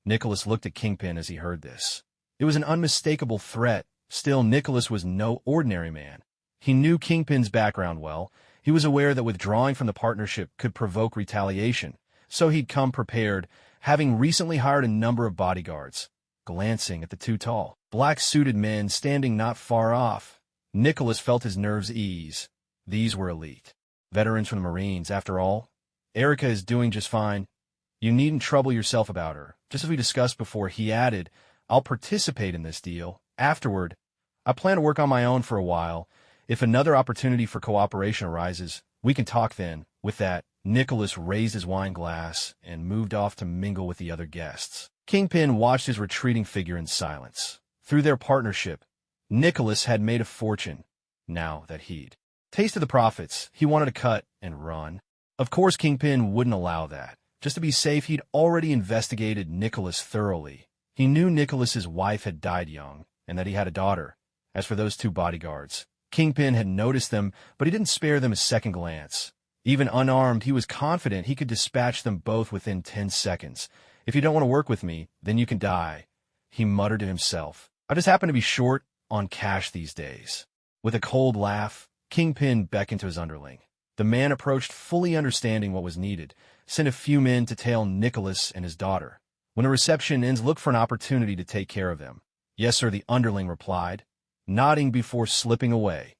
Nicholas looked at Kingpin as he heard this. It was an unmistakable threat. Still, Nicholas was no ordinary man. He knew Kingpin's background well. He was aware that withdrawing from the partnership could provoke retaliation, so he'd come prepared, having recently hired a number of bodyguards. Glancing at the two tall, black-suited men standing not far off, Nicholas felt his nerves ease. These were elite veterans from the Marines, after all. Erica is doing just fine. You needn't trouble yourself about her. Just as we discussed before, he added, I'll participate in this deal. Afterward, I plan to work on my own for a while. If another opportunity for cooperation arises, we can talk then. With that, Nicholas raised his wine glass and moved off to mingle with the other guests. Kingpin watched his retreating figure in silence. Through their partnership, Nicholas had made a fortune. Now that he'd tasted the profits, he wanted to cut and run. Of course, Kingpin wouldn't allow that. Just to be safe, he'd already investigated Nicholas thoroughly. He knew Nicholas's wife had died young, and that he had a daughter. As for those two bodyguards, Kingpin had noticed them, but he didn't spare them a second glance. Even unarmed, he was confident he could dispatch them both within 10 seconds. If you don't want to work with me, then you can die, he muttered to himself. I just happen to be short on cash these days. With a cold laugh, Kingpin beckoned to his underling. The man approached, fully understanding what was needed, sent a few men to tail Nicholas and his daughter. When the reception ends, look for an opportunity to take care of them. Yes, sir, the underling replied, nodding before slipping away.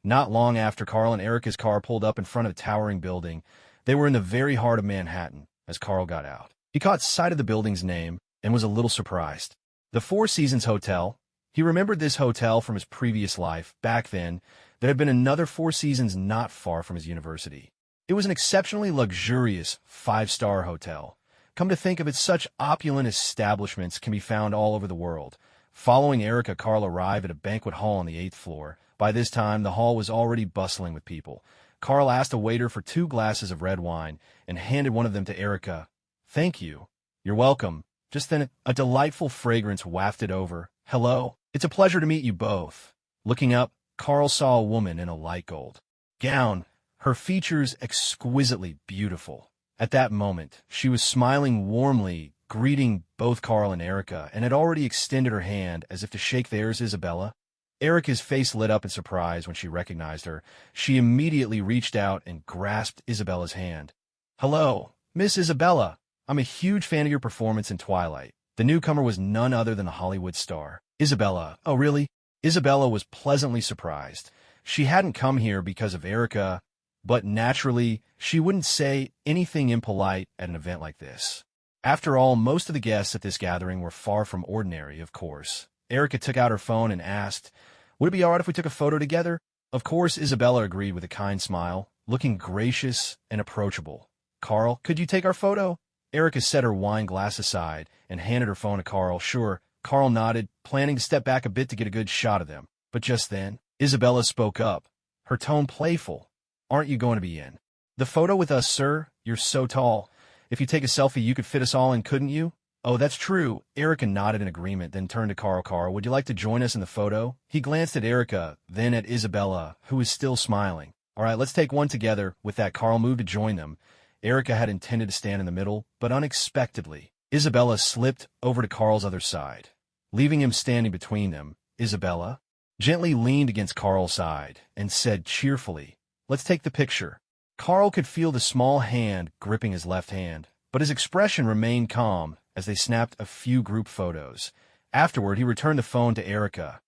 Not long after Carl and Erica's car pulled up in front of a towering building, they were in the very heart of Manhattan as Carl got out. He caught sight of the building's name and was a little surprised. The Four Seasons Hotel. He remembered this hotel from his previous life. Back then, there had been another Four Seasons not far from his university. It was an exceptionally luxurious 5-star hotel. Come to think of it, such opulent establishments can be found all over the world. Following Erica, Carl arrived at a banquet hall on the 8th floor. By this time, the hall was already bustling with people. Carl asked a waiter for 2 glasses of red wine and handed one of them to Erica. Thank you. You're welcome. Just then, a delightful fragrance wafted over. Hello. It's a pleasure to meet you both. Looking up, Carl saw a woman in a light gold gown, her features exquisitely beautiful. At that moment, she was smiling warmly, greeting both Carl and Erica, and had already extended her hand as if to shake theirs. Isabella. Erica's face lit up in surprise when she recognized her. She immediately reached out and grasped Isabella's hand. Hello, Miss Isabella. I'm a huge fan of your performance in Twilight. The newcomer was none other than a Hollywood star. Isabella. Oh, really? Isabella was pleasantly surprised. She hadn't come here because of Erica, but naturally, she wouldn't say anything impolite at an event like this. After all, most of the guests at this gathering were far from ordinary, of course. Erica took out her phone and asked, would it be all right if we took a photo together? Of course, Isabella agreed with a kind smile, looking gracious and approachable. Carl, could you take our photo? Erica set her wine glass aside and handed her phone to Carl. Sure. Carl nodded, planning to step back a bit to get a good shot of them. But just then, Isabella spoke up, her tone playful. Aren't you going to be in the photo with us, sir? You're so tall. If you take a selfie, you could fit us all in, couldn't you? Oh, that's true. Erica nodded in agreement, then turned to Carl. Carl, would you like to join us in the photo? He glanced at Erica, then at Isabella, who was still smiling. All right, let's take one together. With that, Carl moved to join them. Erica had intended to stand in the middle, but unexpectedly, Isabella slipped over to Carl's other side. Leaving him standing between them, Isabella gently leaned against Carl's side and said cheerfully, let's take the picture. Carl could feel the small hand gripping his left hand, but his expression remained calm as they snapped a few group photos. Afterward, he returned the phone to Erica.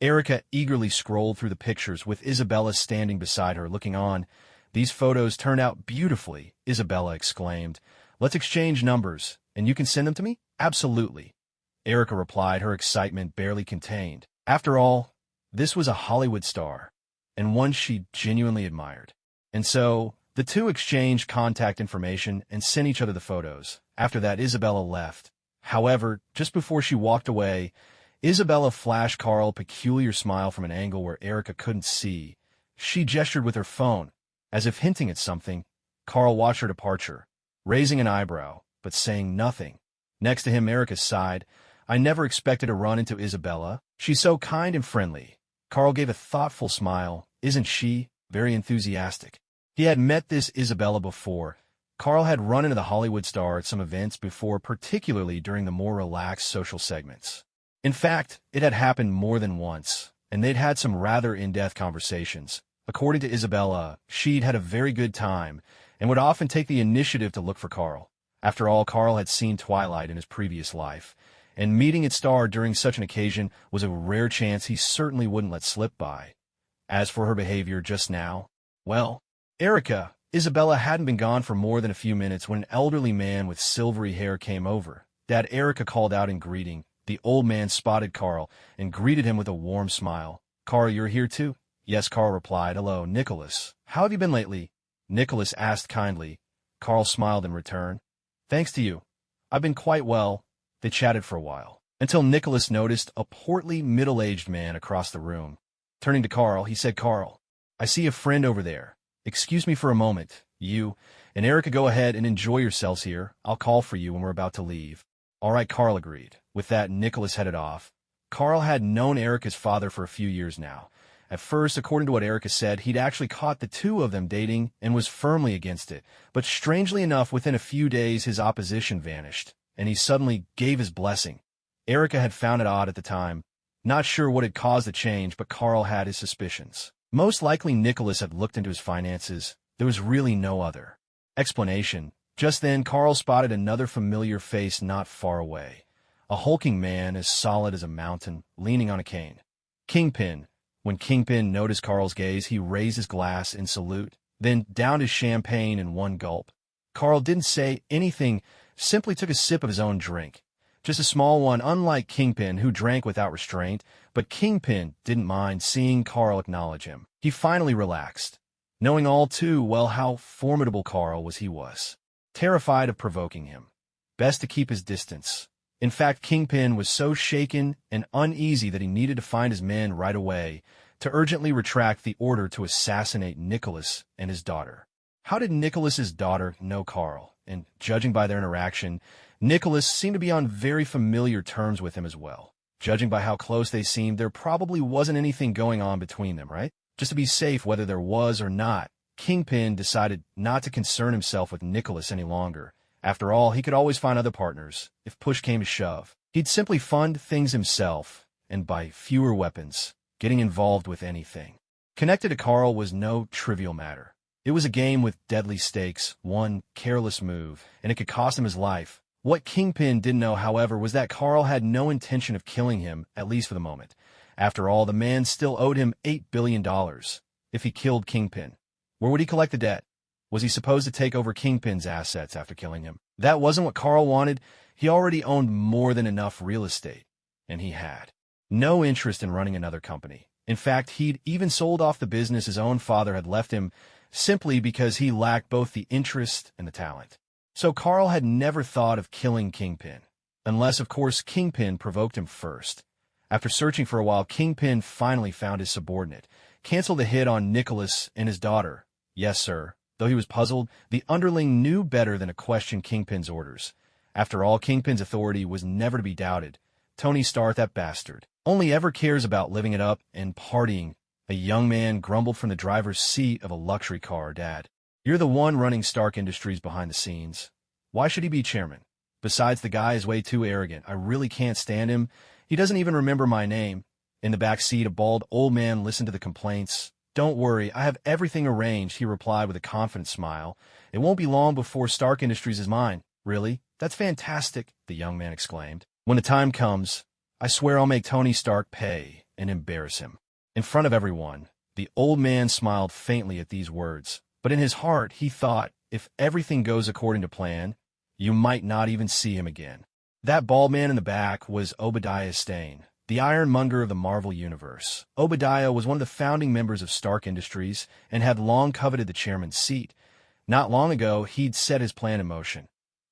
Erica eagerly scrolled through the pictures with Isabella standing beside her, looking on. "These photos turned out beautifully," Isabella exclaimed. "Let's exchange numbers, and you can send them to me?" "Absolutely," Erica replied, her excitement barely contained. After all, this was a Hollywood star, and one she genuinely admired. And so, the two exchanged contact information and sent each other the photos. After that, Isabella left. However, just before she walked away, Isabella flashed Carl a peculiar smile from an angle where Erica couldn't see. She gestured with her phone, as if hinting at something. Carl watched her departure, raising an eyebrow, but saying nothing. Next to him, Erica sighed. "I never expected to run into Isabella. She's so kind and friendly." Carl gave a thoughtful smile. "Isn't she?" Very enthusiastic. He had met this Isabella before. Carl had run into the Hollywood star at some events before, particularly during the more relaxed social segments. In fact, it had happened more than once, and they'd had some rather in-depth conversations. According to Isabella, she'd had a very good time, and would often take the initiative to look for Carl. After all, Carl had seen Twilight in his previous life, and meeting its star during such an occasion was a rare chance he certainly wouldn't let slip by. As for her behavior just now, well, Isabella hadn't been gone for more than a few minutes when an elderly man with silvery hair came over. Dad, Erica called out in greeting. The old man spotted Carl and greeted him with a warm smile. "Carl, you're here too?" "Yes," Carl replied. "Hello, Nicholas. How have you been lately?" Nicholas asked kindly. Carl smiled in return. "Thanks to you. I've been quite well." They chatted for a while, until Nicholas noticed a portly, middle-aged man across the room. Turning to Carl, he said, "Carl, I see a friend over there. Excuse me for a moment. You and Erica go ahead and enjoy yourselves here. I'll call for you when we're about to leave." "All right," Carl agreed. With that, Nicholas headed off. Carl had known Erica's father for a few years now. At first, according to what Erica said, he'd actually caught the two of them dating and was firmly against it. But strangely enough, within a few days, his opposition vanished, and he suddenly gave his blessing. Erica had found it odd at the time. Not sure what had caused the change, but Carl had his suspicions. Most likely Nicholas had looked into his finances. There was really no other explanation. Just then, Carl spotted another familiar face not far away. A hulking man as solid as a mountain, leaning on a cane. Kingpin. When Kingpin noticed Carl's gaze, he raised his glass in salute, then downed his champagne in one gulp. Carl didn't say anything, simply took a sip of his own drink. Just a small one, unlike Kingpin, who drank without restraint, but Kingpin didn't mind seeing Carl acknowledge him. He finally relaxed, knowing all too well how formidable Carl was. Terrified of provoking him. Best to keep his distance. In fact, Kingpin was so shaken and uneasy that he needed to find his men right away to urgently retract the order to assassinate Nicholas and his daughter. How did Nicholas's daughter know Carl? And judging by their interaction, Nicholas seemed to be on very familiar terms with him as well. Judging by how close they seemed, there probably wasn't anything going on between them, right? Just to be safe, whether there was or not, Kingpin decided not to concern himself with Nicholas any longer. After all, he could always find other partners, if push came to shove. He'd simply fund things himself, and buy fewer weapons, getting involved with anything. Connected to Carl was no trivial matter. It was a game with deadly stakes, one careless move, and it could cost him his life. What Kingpin didn't know, however, was that Carl had no intention of killing him, at least for the moment. After all, the man still owed him $8 billion. If he killed Kingpin, where would he collect the debt? Was he supposed to take over Kingpin's assets after killing him? That wasn't what Carl wanted. He already owned more than enough real estate, and he had no interest in running another company. In fact, he'd even sold off the business his own father had left him simply because he lacked both the interest and the talent. So Carl had never thought of killing Kingpin, unless, of course, Kingpin provoked him first. After searching for a while, Kingpin finally found his subordinate, canceled the hit on Nicholas and his daughter. Yes, sir. Though he was puzzled, the underling knew better than to question Kingpin's orders. After all, Kingpin's authority was never to be doubted. Tony Stark, that bastard, only ever cares about living it up and partying. A young man grumbled from the driver's seat of a luxury car. "Dad, you're the one running Stark Industries behind the scenes. Why should he be chairman? Besides, the guy is way too arrogant. I really can't stand him. He doesn't even remember my name." In the back seat, a bald old man listened to the complaints. "Don't worry, I have everything arranged," he replied with a confident smile. "It won't be long before Stark Industries is mine." "Really? That's fantastic," the young man exclaimed. "When the time comes, I swear I'll make Tony Stark pay and embarrass him. In front of everyone, the old man smiled faintly at these words, but in his heart he thought, if everything goes according to plan, you might not even see him again. That bald man in the back was Obadiah Stane, the ironmonger of the Marvel Universe. Obadiah was one of the founding members of Stark Industries and had long coveted the chairman's seat. Not long ago, he'd set his plan in motion.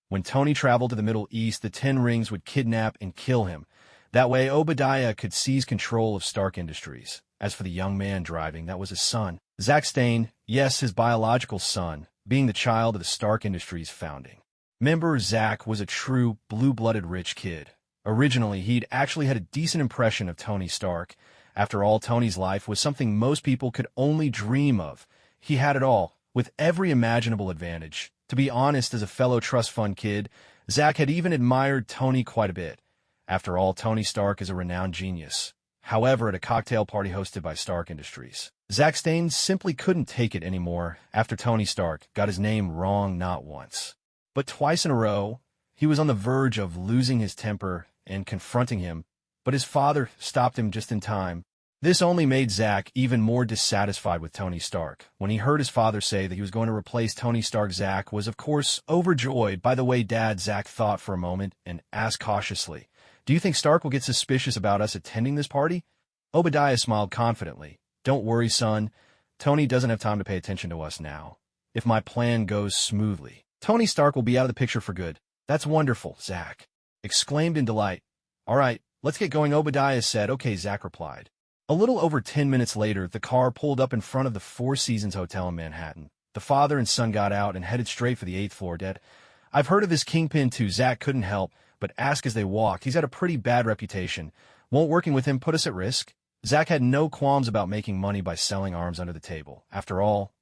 When Tony traveled to the Middle East, the Ten Rings would kidnap and kill him. That way, Obadiah could seize control of Stark Industries. As for the young man driving, that was his son, Zack Stane, yes, his biological son, being the child of the Stark Industries founding. Member Zack was a true, blue-blooded rich kid. Originally, he'd actually had a decent impression of Tony Stark. After all, Tony's life was something most people could only dream of. He had it all, with every imaginable advantage. To be honest, as a fellow trust fund kid, Zack had even admired Tony quite a bit. After all, Tony Stark is a renowned genius. However, at a cocktail party hosted by Stark Industries, Zack Stane simply couldn't take it anymore after Tony Stark got his name wrong not once, but twice in a row. He was on the verge of losing his temper and confronting him, but his father stopped him just in time. This only made Zack even more dissatisfied with Tony Stark. When he heard his father say that he was going to replace Tony Stark, Zack was, of course, overjoyed. By the way, Dad, Zack thought for a moment and asked cautiously, "Do you think Stark will get suspicious about us attending this party?" Obadiah smiled confidently. "Don't worry, son. Tony doesn't have time to pay attention to us now. If my plan goes smoothly, Tony Stark will be out of the picture for good." "That's wonderful," Zack exclaimed in delight. "All right, let's get going," Obadiah said. "Okay," Zack replied. A little over 10 minutes later, the car pulled up in front of the Four Seasons Hotel in Manhattan. The father and son got out and headed straight for the 8th floor. "Dad, I've heard of this Kingpin too," Zack couldn't help but ask as they walked. "He's got a pretty bad reputation. Won't working with him put us at risk?" Zack had no qualms about making money by selling arms under the table. After all,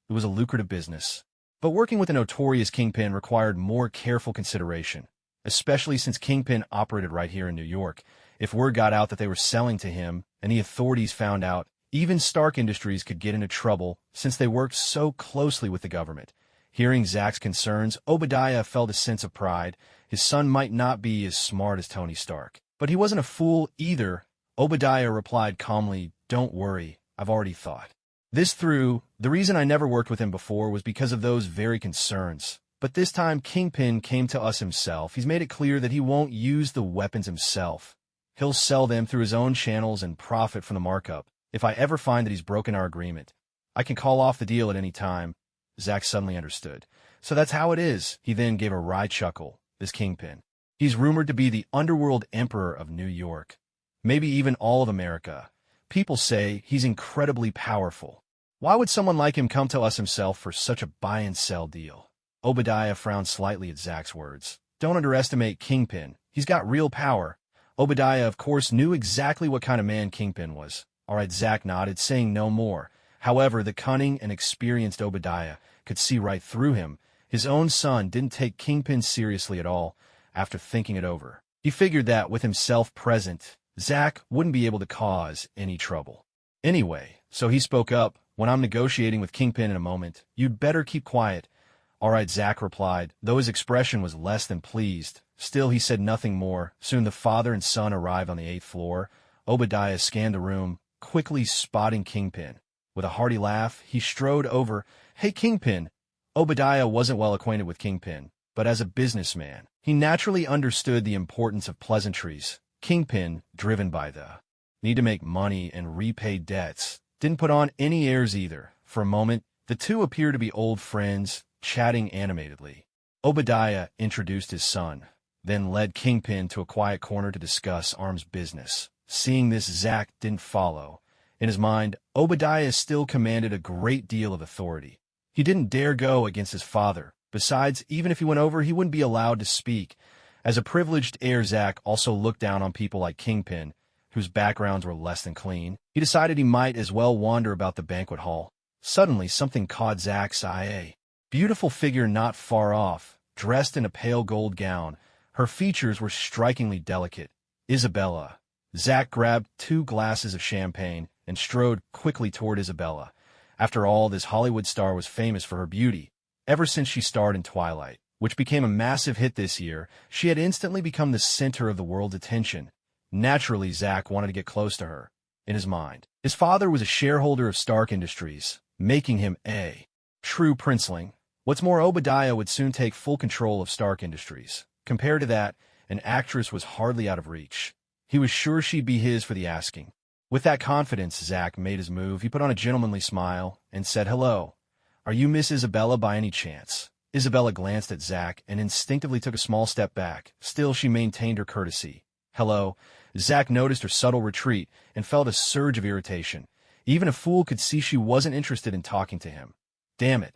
it was a lucrative business. But working with a notorious Kingpin required more careful consideration, especially since Kingpin operated right here in New York. If word got out that they were selling to him and the authorities found out, even Stark Industries could get into trouble since they worked so closely with the government. Hearing Zack's concerns, Obadiah felt a sense of pride. His son might not be as smart as Tony Stark, but he wasn't a fool either. Obadiah replied calmly, "Don't worry, I've already thought this through. The reason I never worked with him before was because of those very concerns. But this time Kingpin came to us himself. He's made it clear that he won't use the weapons himself. He'll sell them through his own channels and profit from the markup. If I ever find that he's broken our agreement, I can call off the deal at any time." Zack suddenly understood. "So that's how it is." He then gave a wry chuckle. "This Kingpin, he's rumored to be the underworld emperor of New York. Maybe even all of America. People say he's incredibly powerful. Why would someone like him come to us himself for such a buy and sell deal?" Obadiah frowned slightly at Zack's words. "Don't underestimate Kingpin. He's got real power." Obadiah, of course, knew exactly what kind of man Kingpin was. All right, Zack nodded, saying no more. However, the cunning and experienced Obadiah could see right through him. His own son didn't take Kingpin seriously at all. After thinking it over, he figured that with himself present, Zack wouldn't be able to cause any trouble. Anyway, so he spoke up. "When I'm negotiating with Kingpin in a moment, you'd better keep quiet." "All right," Zack replied, though his expression was less than pleased. Still, he said nothing more. Soon the father and son arrived on the 8th floor. Obadiah scanned the room, quickly spotting Kingpin. With a hearty laugh, he strode over. "Hey, Kingpin." Obadiah wasn't well acquainted with Kingpin, but as a businessman, he naturally understood the importance of pleasantries. Kingpin, driven by the need to make money and repay debts, didn't put on any airs either. For a moment, the two appeared to be old friends, chatting animatedly. Obadiah introduced his son, then led Kingpin to a quiet corner to discuss arms business. Seeing this, Zack didn't follow. In his mind, Obadiah still commanded a great deal of authority. He didn't dare go against his father. Besides, even if he went over, he wouldn't be allowed to speak. As a privileged heir, Zack also looked down on people like Kingpin, whose backgrounds were less than clean. He decided he might as well wander about the banquet hall. Suddenly, something caught Zack's eye. A beautiful figure not far off, dressed in a pale gold gown. Her features were strikingly delicate. Isabella. Zack grabbed 2 glasses of champagne and strode quickly toward Isabella. After all, this Hollywood star was famous for her beauty. Ever since she starred in Twilight, which became a massive hit this year, she had instantly become the center of the world's attention. Naturally, Zack wanted to get close to her. in his mind. His father was a shareholder of Stark Industries, making him a true princeling. What's more, Obadiah would soon take full control of Stark Industries. Compared to that, an actress was hardly out of reach. He was sure she'd be his for the asking. With that confidence, Zack made his move. He put on a gentlemanly smile and said, "Hello. Are you Miss Isabella by any chance?" Isabella glanced at Zack and instinctively took a small step back. Still, she maintained her courtesy. "Hello." Zack noticed her subtle retreat and felt a surge of irritation. Even a fool could see she wasn't interested in talking to him. Damn it.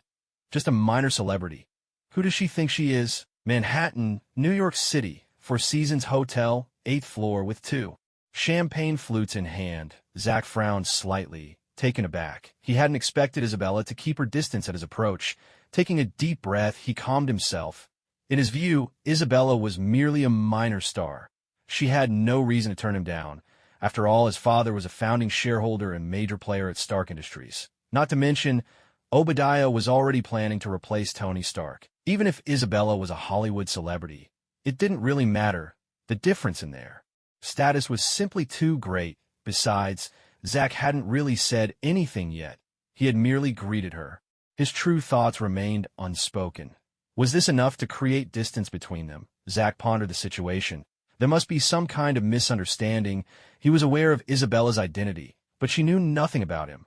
Just a minor celebrity. Who does she think she is? Manhattan, New York City, Four Seasons Hotel, 8th floor with 2 champagne flutes in hand. Zack frowned slightly, taken aback. He hadn't expected Isabella to keep her distance at his approach. Taking a deep breath, he calmed himself. In his view, Isabella was merely a minor star. She had no reason to turn him down. After all, his father was a founding shareholder and major player at Stark Industries. Not to mention, Obadiah was already planning to replace Tony Stark. Even if Isabella was a Hollywood celebrity, it didn't really matter. The difference in their status was simply too great. Besides, Zack hadn't really said anything yet. He had merely greeted her. His true thoughts remained unspoken. Was this enough to create distance between them? Zack pondered the situation. There must be some kind of misunderstanding. He was aware of Isabella's identity, but she knew nothing about him.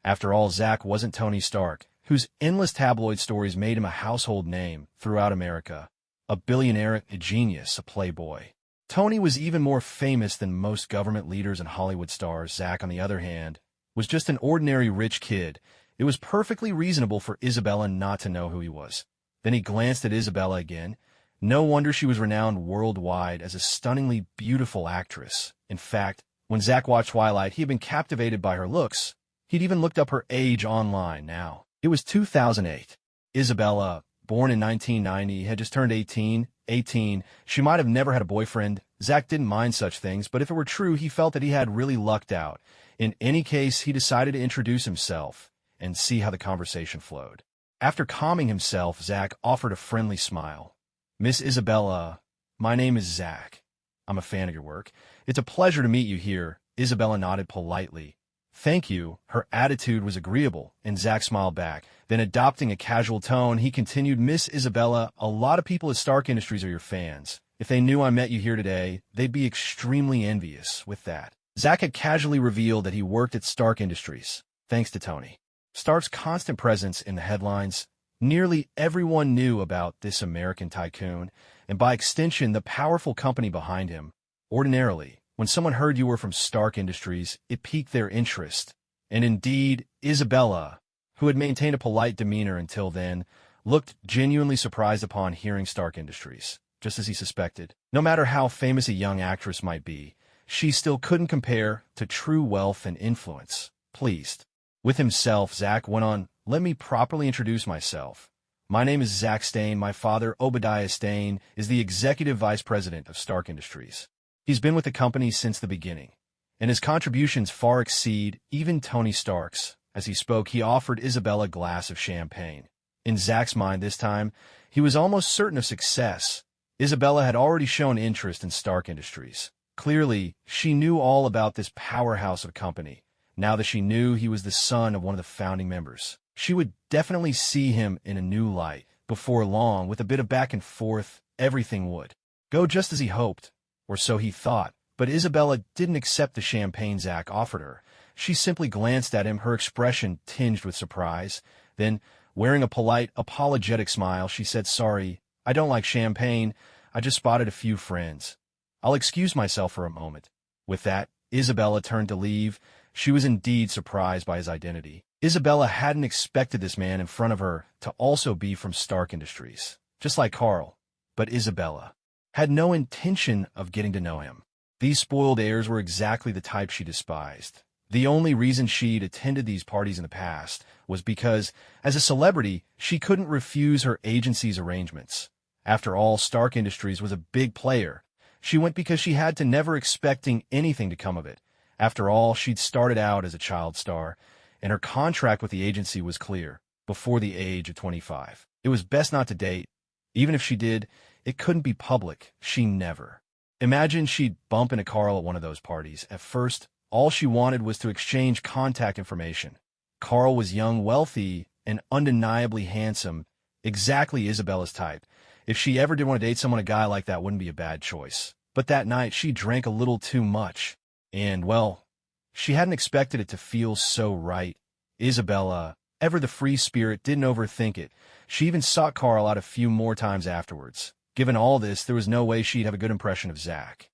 After all, Zack wasn't Tony Stark, whose endless tabloid stories made him a household name throughout America. A billionaire, a genius, a playboy. Tony was even more famous than most government leaders and Hollywood stars. Zack, on the other hand, was just an ordinary rich kid. It was perfectly reasonable for Isabella not to know who he was. Then he glanced at Isabella again. No wonder she was renowned worldwide as a stunningly beautiful actress. In fact, when Zack watched Twilight, he had been captivated by her looks. He'd even looked up her age online now. It was 2008. Isabella, born in 1990, had just turned 18. She might have never had a boyfriend. Zack didn't mind such things, but if it were true, he felt that he had really lucked out. In any case, he decided to introduce himself and see how the conversation flowed. After calming himself, Zack offered a friendly smile. "Miss Isabella, my name is Zack. I'm a fan of your work. It's a pleasure to meet you here." Isabella nodded politely. "Thank you." Her attitude was agreeable, and Zack smiled back. Then, adopting a casual tone, he continued, "Miss Isabella, a lot of people at Stark Industries are your fans. If they knew I met you here today, they'd be extremely envious." With that, Zack had casually revealed that he worked at Stark Industries, thanks to Tony Stark's constant presence in the headlines. Nearly everyone knew about this American tycoon, and by extension, the powerful company behind him. Ordinarily, when someone heard you were from Stark Industries, it piqued their interest. And indeed, Isabella, who had maintained a polite demeanor until then, looked genuinely surprised upon hearing Stark Industries, just as he suspected. No matter how famous a young actress might be, she still couldn't compare to true wealth and influence. Pleased with himself, Zack went on, "Let me properly introduce myself. My name is Zack Stane. My father, Obadiah Stane, is the executive vice president of Stark Industries. He's been with the company since the beginning, and his contributions far exceed even Tony Stark's." As he spoke, he offered Isabella a glass of champagne. In Zack's mind this time, he was almost certain of success. Isabella had already shown interest in Stark Industries. Clearly, she knew all about this powerhouse of a company. Now that she knew he was the son of one of the founding members, she would definitely see him in a new light. Before long, with a bit of back and forth, everything would go just as he hoped, or so he thought. But Isabella didn't accept the champagne Zack offered her. She simply glanced at him, her expression tinged with surprise. Then, wearing a polite, apologetic smile, she said, "Sorry, I don't like champagne. I just spotted a few friends. I'll excuse myself for a moment." With that, Isabella turned to leave. She was indeed surprised by his identity. Isabella hadn't expected this man in front of her to also be from Stark Industries, just like Carl. But Isabella had no intention of getting to know him. These spoiled heirs were exactly the type she despised. The only reason she'd attended these parties in the past was because, as a celebrity, she couldn't refuse her agency's arrangements. After all, Stark Industries was a big player. She went because she had to, never expecting anything to come of it. After all, she'd started out as a child star, and her contract with the agency was clear, before the age of 25. It was best not to date. Even if she did, it couldn't be public. She never. Imagine she'd bump into Carl at one of those parties. At first, All she wanted was to exchange contact information. Carl was young, wealthy, and undeniably handsome, exactly Isabella's type. If she ever did want to date someone, a guy like that wouldn't be a bad choice. But that night, she drank a little too much. And, well, she hadn't expected it to feel so right. Isabella, ever the free spirit, didn't overthink it. She even sought Carl out a few more times afterwards. Given all this, there was no way she'd have a good impression of Zach.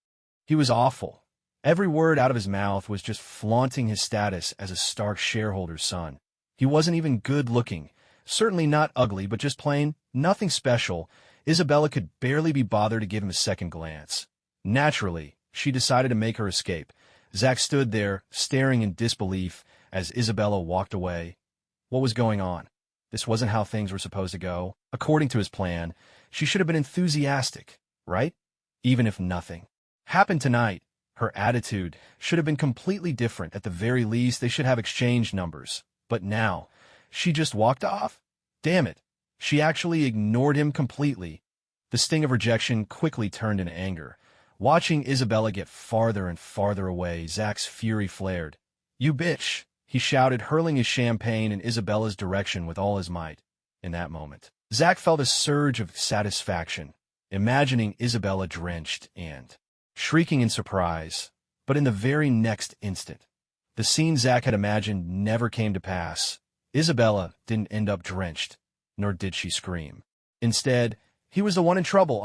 He was awful. Every word out of his mouth was just flaunting his status as a Stark shareholder's son. He wasn't even good-looking. Certainly not ugly, but just plain, nothing special. Isabella could barely be bothered to give him a second glance. Naturally, she decided to make her escape. Zach stood there, staring in disbelief as Isabella walked away. What was going on? This wasn't how things were supposed to go. According to his plan, she should have been enthusiastic, right? Even if nothing happened tonight, her attitude should have been completely different. At the very least, they should have exchanged numbers. But now, she just walked off? Damn it. She actually ignored him completely. The sting of rejection quickly turned into anger. Watching Isabella get farther and farther away, Zach's fury flared. "You bitch!" he shouted, hurling his champagne in Isabella's direction with all his might. In that moment, Zach felt a surge of satisfaction, imagining Isabella drenched and shrieking in surprise. But in the very next instant, the scene Zach had imagined never came to pass. Isabella didn't end up drenched, nor did she scream. Instead, he was the one in trouble.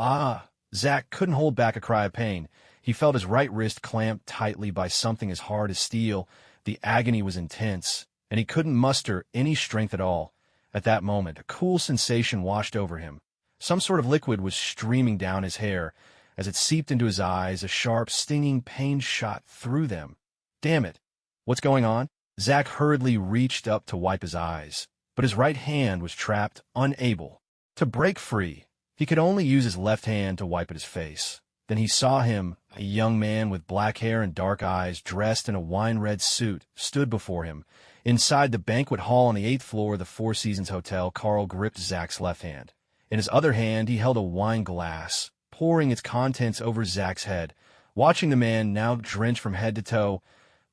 Zach couldn't hold back a cry of pain. He felt his right wrist clamped tightly by something as hard as steel. The agony was intense, and he couldn't muster any strength at all. At that moment, a cool sensation washed over him. Some sort of liquid was streaming down his hair. As it seeped into his eyes, a sharp, stinging pain shot through them. Damn it! What's going on? Zach hurriedly reached up to wipe his eyes, but his right hand was trapped, unable to break free. He could only use his left hand to wipe at his face. Then he saw him, a young man with black hair and dark eyes, dressed in a wine-red suit, stood before him. Inside the banquet hall on the 8th floor of the Four Seasons Hotel, Carl gripped Zach's left hand. In his other hand, he held a wine glass, pouring its contents over Zach's head. Watching the man, now drenched from head to toe,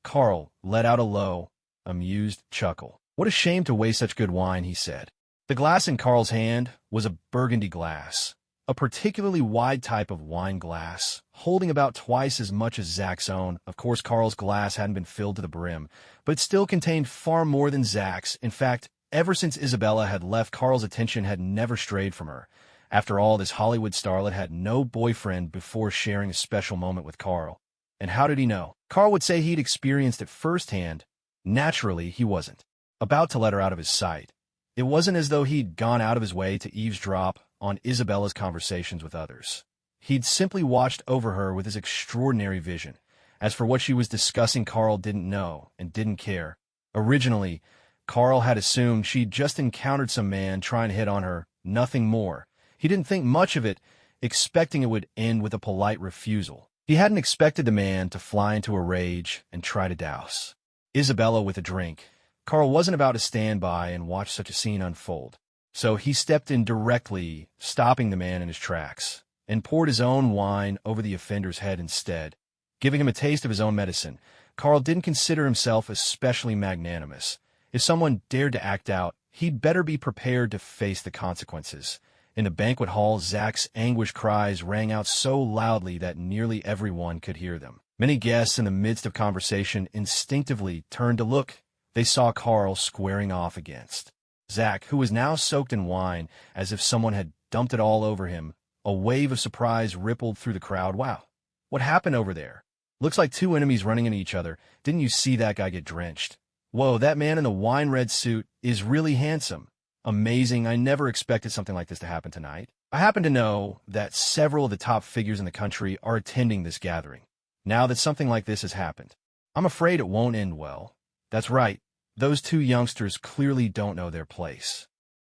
Carl let out a low, amused chuckle. "What a shame to waste such good wine," he said. The glass in Carl's hand was a burgundy glass, a particularly wide type of wine glass, holding about twice as much as Zach's own. Of course, Carl's glass hadn't been filled to the brim, but it still contained far more than Zach's. In fact, ever since Isabella had left, Carl's attention had never strayed from her. After all, this Hollywood starlet had no boyfriend before sharing a special moment with Carl. And how did he know? Carl would say he'd experienced it firsthand. Naturally, he wasn't about to let her out of his sight. It wasn't as though he'd gone out of his way to eavesdrop on Isabella's conversations with others. He'd simply watched over her with his extraordinary vision. As for what she was discussing, Carl didn't know and didn't care. Originally, Carl had assumed she'd just encountered some man trying to hit on her, nothing more. He didn't think much of it, expecting it would end with a polite refusal. He hadn't expected the man to fly into a rage and try to douse Isabella with a drink. Carl wasn't about to stand by and watch such a scene unfold. So he stepped in directly, stopping the man in his tracks, and poured his own wine over the offender's head instead, giving him a taste of his own medicine. Carl didn't consider himself especially magnanimous. If someone dared to act out, he'd better be prepared to face the consequences. In the banquet hall, Zach's anguished cries rang out so loudly that nearly everyone could hear them. Many guests in the midst of conversation instinctively turned to look. They saw Carl squaring off against Zach, who was now soaked in wine, as if someone had dumped it all over him. A wave of surprise rippled through the crowd. Wow, what happened over there? Looks like two enemies running into each other. Didn't you see that guy get drenched? Whoa, that man in the wine-red suit is really handsome. Amazing, I never expected something like this to happen tonight. I happen to know that several of the top figures in the country are attending this gathering. Now that something like this has happened, I'm afraid it won't end well. That's right. Those two youngsters clearly don't know their place.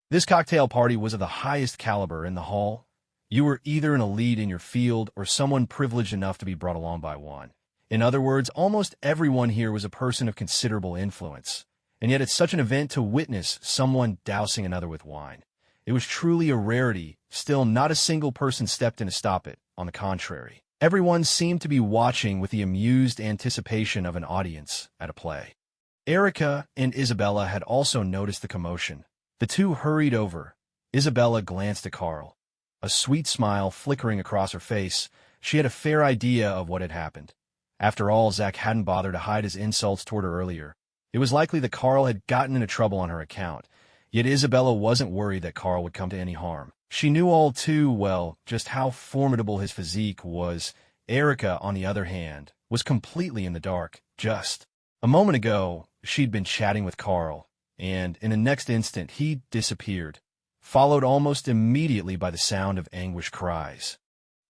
This cocktail party was of the highest caliber in the hall. You were either an elite in your field or someone privileged enough to be brought along by one. In other words, almost everyone here was a person of considerable influence. And yet at such an event to witness someone dousing another with wine, it was truly a rarity. Still, not a single person stepped in to stop it. On the contrary, Everyone seemed to be watching with the amused anticipation of an audience at a play. Erica and Isabella had also noticed the commotion. The two hurried over. Isabella glanced at Carl. A sweet smile flickering across her face, she had a fair idea of what had happened. After all, Zach hadn't bothered to hide his insults toward her earlier. It was likely that Carl had gotten into trouble on her account, yet Isabella wasn't worried that Carl would come to any harm. She knew all too well just how formidable his physique was. Erica, on the other hand, was completely in the dark. Just a moment ago, she'd been chatting with Carl, and in the next instant he disappeared, followed almost immediately by the sound of anguished cries.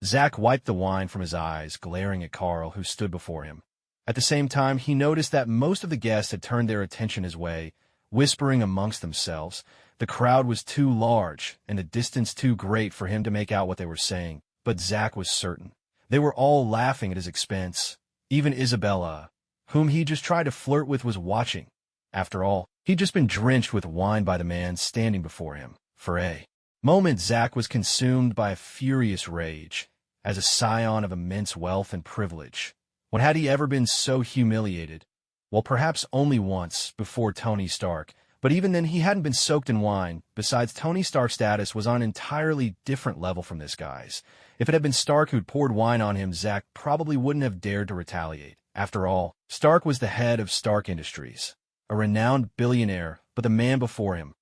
Zach wiped the wine from his eyes, glaring at Carl, who stood before him. At the same time, he noticed that most of the guests had turned their attention his way, whispering amongst themselves. The crowd was too large, and the distance too great for him to make out what they were saying, but Zach was certain. They were all laughing at his expense. Even Isabella, whom he just tried to flirt with, was watching. After all, he'd just been drenched with wine by the man standing before him. For a moment, Zach was consumed by a furious rage. As a scion of immense wealth and privilege, when had he ever been so humiliated? Well, perhaps only once, before Tony Stark, but even then he hadn't been soaked in wine. Besides, Tony Stark's status was on an entirely different level from this guy's. If it had been Stark who'd poured wine on him, Zach probably wouldn't have dared to retaliate. After all, Stark was the head of Stark Industries, a renowned billionaire, but the man before him,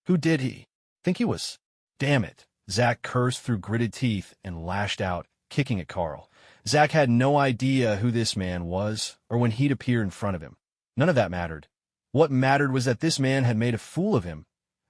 who did he think he was? Damn it. Zach cursed through gritted teeth and lashed out, kicking at Carl. Zach had no idea who this man was or when he'd appear in front of him. None of that mattered. What mattered was that this man had made a fool of him.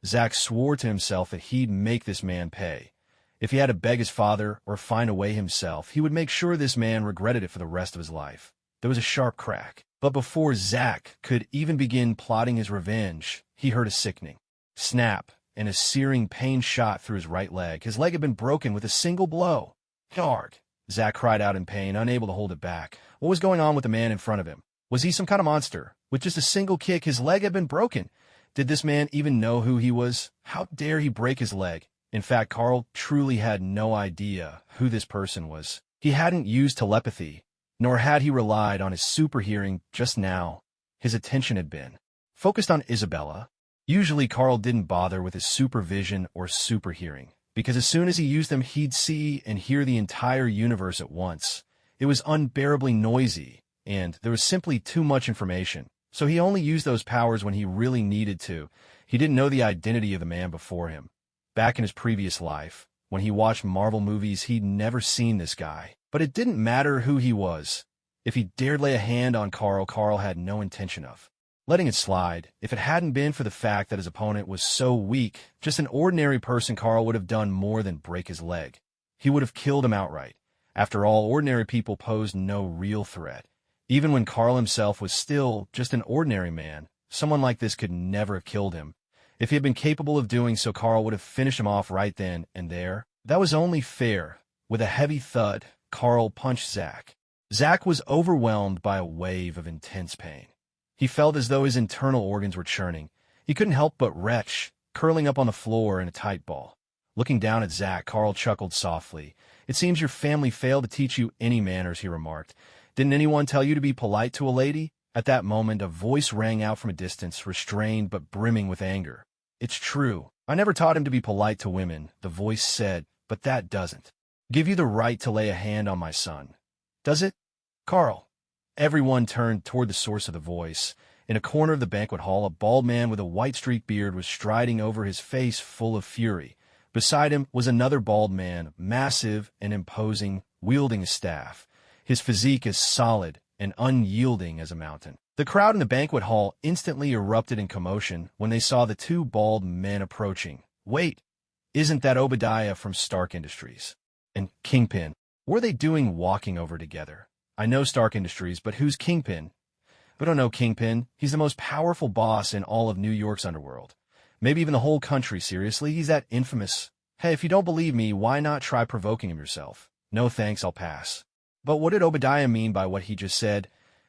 Zach swore to himself that he'd make this man pay. If he had to beg his father or find a way himself, he would make sure this man regretted it for the rest of his life. There was a sharp crack. But before Zach could even begin plotting his revenge, he heard a sickening snap, and a searing pain shot through his right leg. His leg had been broken with a single blow. Darg! Zach cried out in pain, unable to hold it back. What was going on with the man in front of him? Was he some kind of monster? With just a single kick, his leg had been broken. Did this man even know who he was? How dare he break his leg? In fact, Carl truly had no idea who this person was. He hadn't used telepathy, nor had he relied on his super hearing just now. His attention had been focused on Isabella. Usually, Carl didn't bother with his supervision or super hearing, because as soon as he used them, he'd see and hear the entire universe at once. It was unbearably noisy, and there was simply too much information, so he only used those powers when he really needed to. He didn't know the identity of the man before him. Back in his previous life, when he watched Marvel movies, he'd never seen this guy. But it didn't matter who he was. If he dared lay a hand on Carl, Carl had no intention of letting it slide. If it hadn't been for the fact that his opponent was so weak, just an ordinary person, Carl would have done more than break his leg. He would have killed him outright. After all, ordinary people posed no real threat. Even when Carl himself was still just an ordinary man, someone like this could never have killed him. If he had been capable of doing so, Carl would have finished him off right then and there. That was only fair. With a heavy thud, Carl punched Zach. Zach was overwhelmed by a wave of intense pain. He felt as though his internal organs were churning. He couldn't help but retch, curling up on the floor in a tight ball. Looking down at Zach, Carl chuckled softly. "It seems your family failed to teach you any manners," he remarked. "Didn't anyone tell you to be polite to a lady?" At that moment, a voice rang out from a distance, restrained but brimming with anger. "It's true. I never taught him to be polite to women," the voice said, "but that doesn't give you the right to lay a hand on my son. Does it, Carl?" Everyone turned toward the source of the voice. In a corner of the banquet hall, a bald man with a white-streaked beard was striding over, his face full of fury. Beside him was another bald man, massive and imposing, wielding a staff, his physique as solid and unyielding as a mountain. The crowd in the banquet hall instantly erupted in commotion when they saw the two bald men approaching. Wait, isn't that Obadiah from Stark Industries? And Kingpin? What are they doing walking over together? I know Stark Industries, but who's Kingpin? We don't know Kingpin. He's the most powerful boss in all of New York's underworld. Maybe even the whole country, seriously. He's that infamous. Hey, if you don't believe me, why not try provoking him yourself? No thanks, I'll pass. But what did Obadiah mean by what he just said?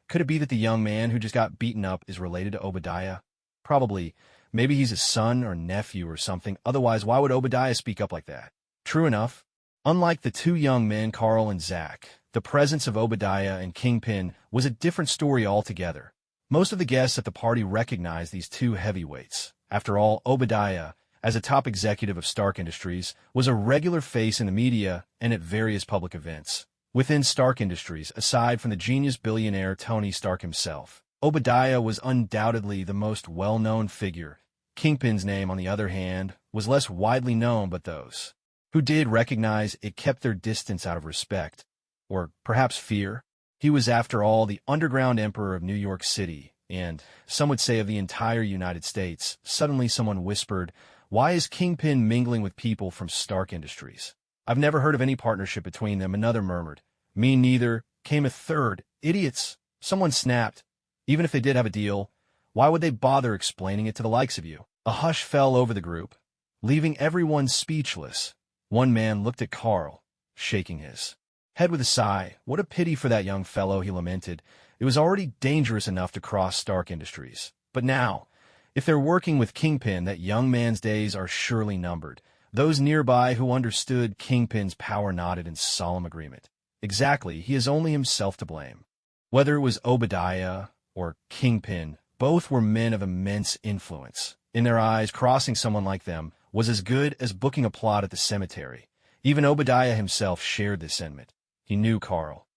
Could it be that the young man who just got beaten up is related to Obadiah? Probably. Maybe he's his son or nephew or something. Otherwise, why would Obadiah speak up like that? True enough. Unlike the two young men, Carl and Zach, the presence of Obadiah and Kingpin was a different story altogether. Most of the guests at the party recognized these two heavyweights. After all, Obadiah, as a top executive of Stark Industries, was a regular face in the media and at various public events. Within Stark Industries, aside from the genius billionaire Tony Stark himself, Obadiah was undoubtedly the most well-known figure. Kingpin's name, on the other hand, was less widely known, but those who did recognize it kept their distance out of respect, or perhaps fear. He was, after all, the underground emperor of New York City, and, some would say, of the entire United States. Suddenly someone whispered, "Why is Kingpin mingling with people from Stark Industries? I've never heard of any partnership between them." Another murmured, "Me neither." Came a third, "Idiots." Someone snapped, "Even if they did have a deal, why would they bother explaining it to the likes of you?" A hush fell over the group, leaving everyone speechless. One man looked at Carl, shaking his head with a sigh. "What a pity for that young fellow," he lamented. "It was already dangerous enough to cross Stark Industries. But now, if they're working with Kingpin, that young man's days are surely numbered." Those nearby who understood Kingpin's power nodded in solemn agreement. Exactly, he has only himself to blame. Whether it was Obadiah or Kingpin, both were men of immense influence. In their eyes, crossing someone like them was as good as booking a plot at the cemetery. Even Obadiah himself shared this sentiment. He knew Carl.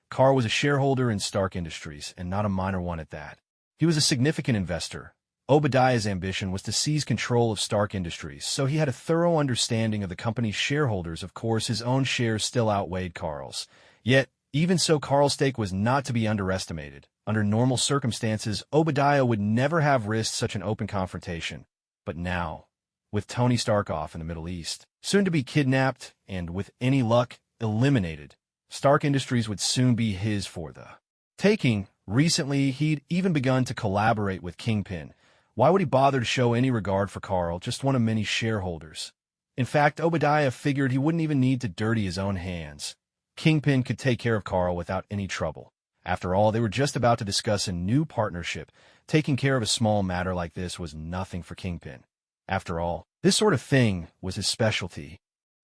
Carl was a shareholder in Stark Industries, and not a minor one at that. He was a significant investor. Obadiah's ambition was to seize control of Stark Industries, so he had a thorough understanding of the company's shareholders. Of course, his own shares still outweighed Carl's. Yet, even so, Carl's stake was not to be underestimated. Under normal circumstances, Obadiah would never have risked such an open confrontation. But now, with Tony Stark off in the Middle East, soon to be kidnapped, and with any luck, eliminated, Stark Industries would soon be his for the taking. Recently, he'd even begun to collaborate with Kingpin. Why would he bother to show any regard for Carl, just one of many shareholders? In fact, Obadiah figured he wouldn't even need to dirty his own hands. Kingpin could take care of Carl without any trouble. After all, they were just about to discuss a new partnership. Taking care of a small matter like this was nothing for Kingpin. After all, this sort of thing was his specialty.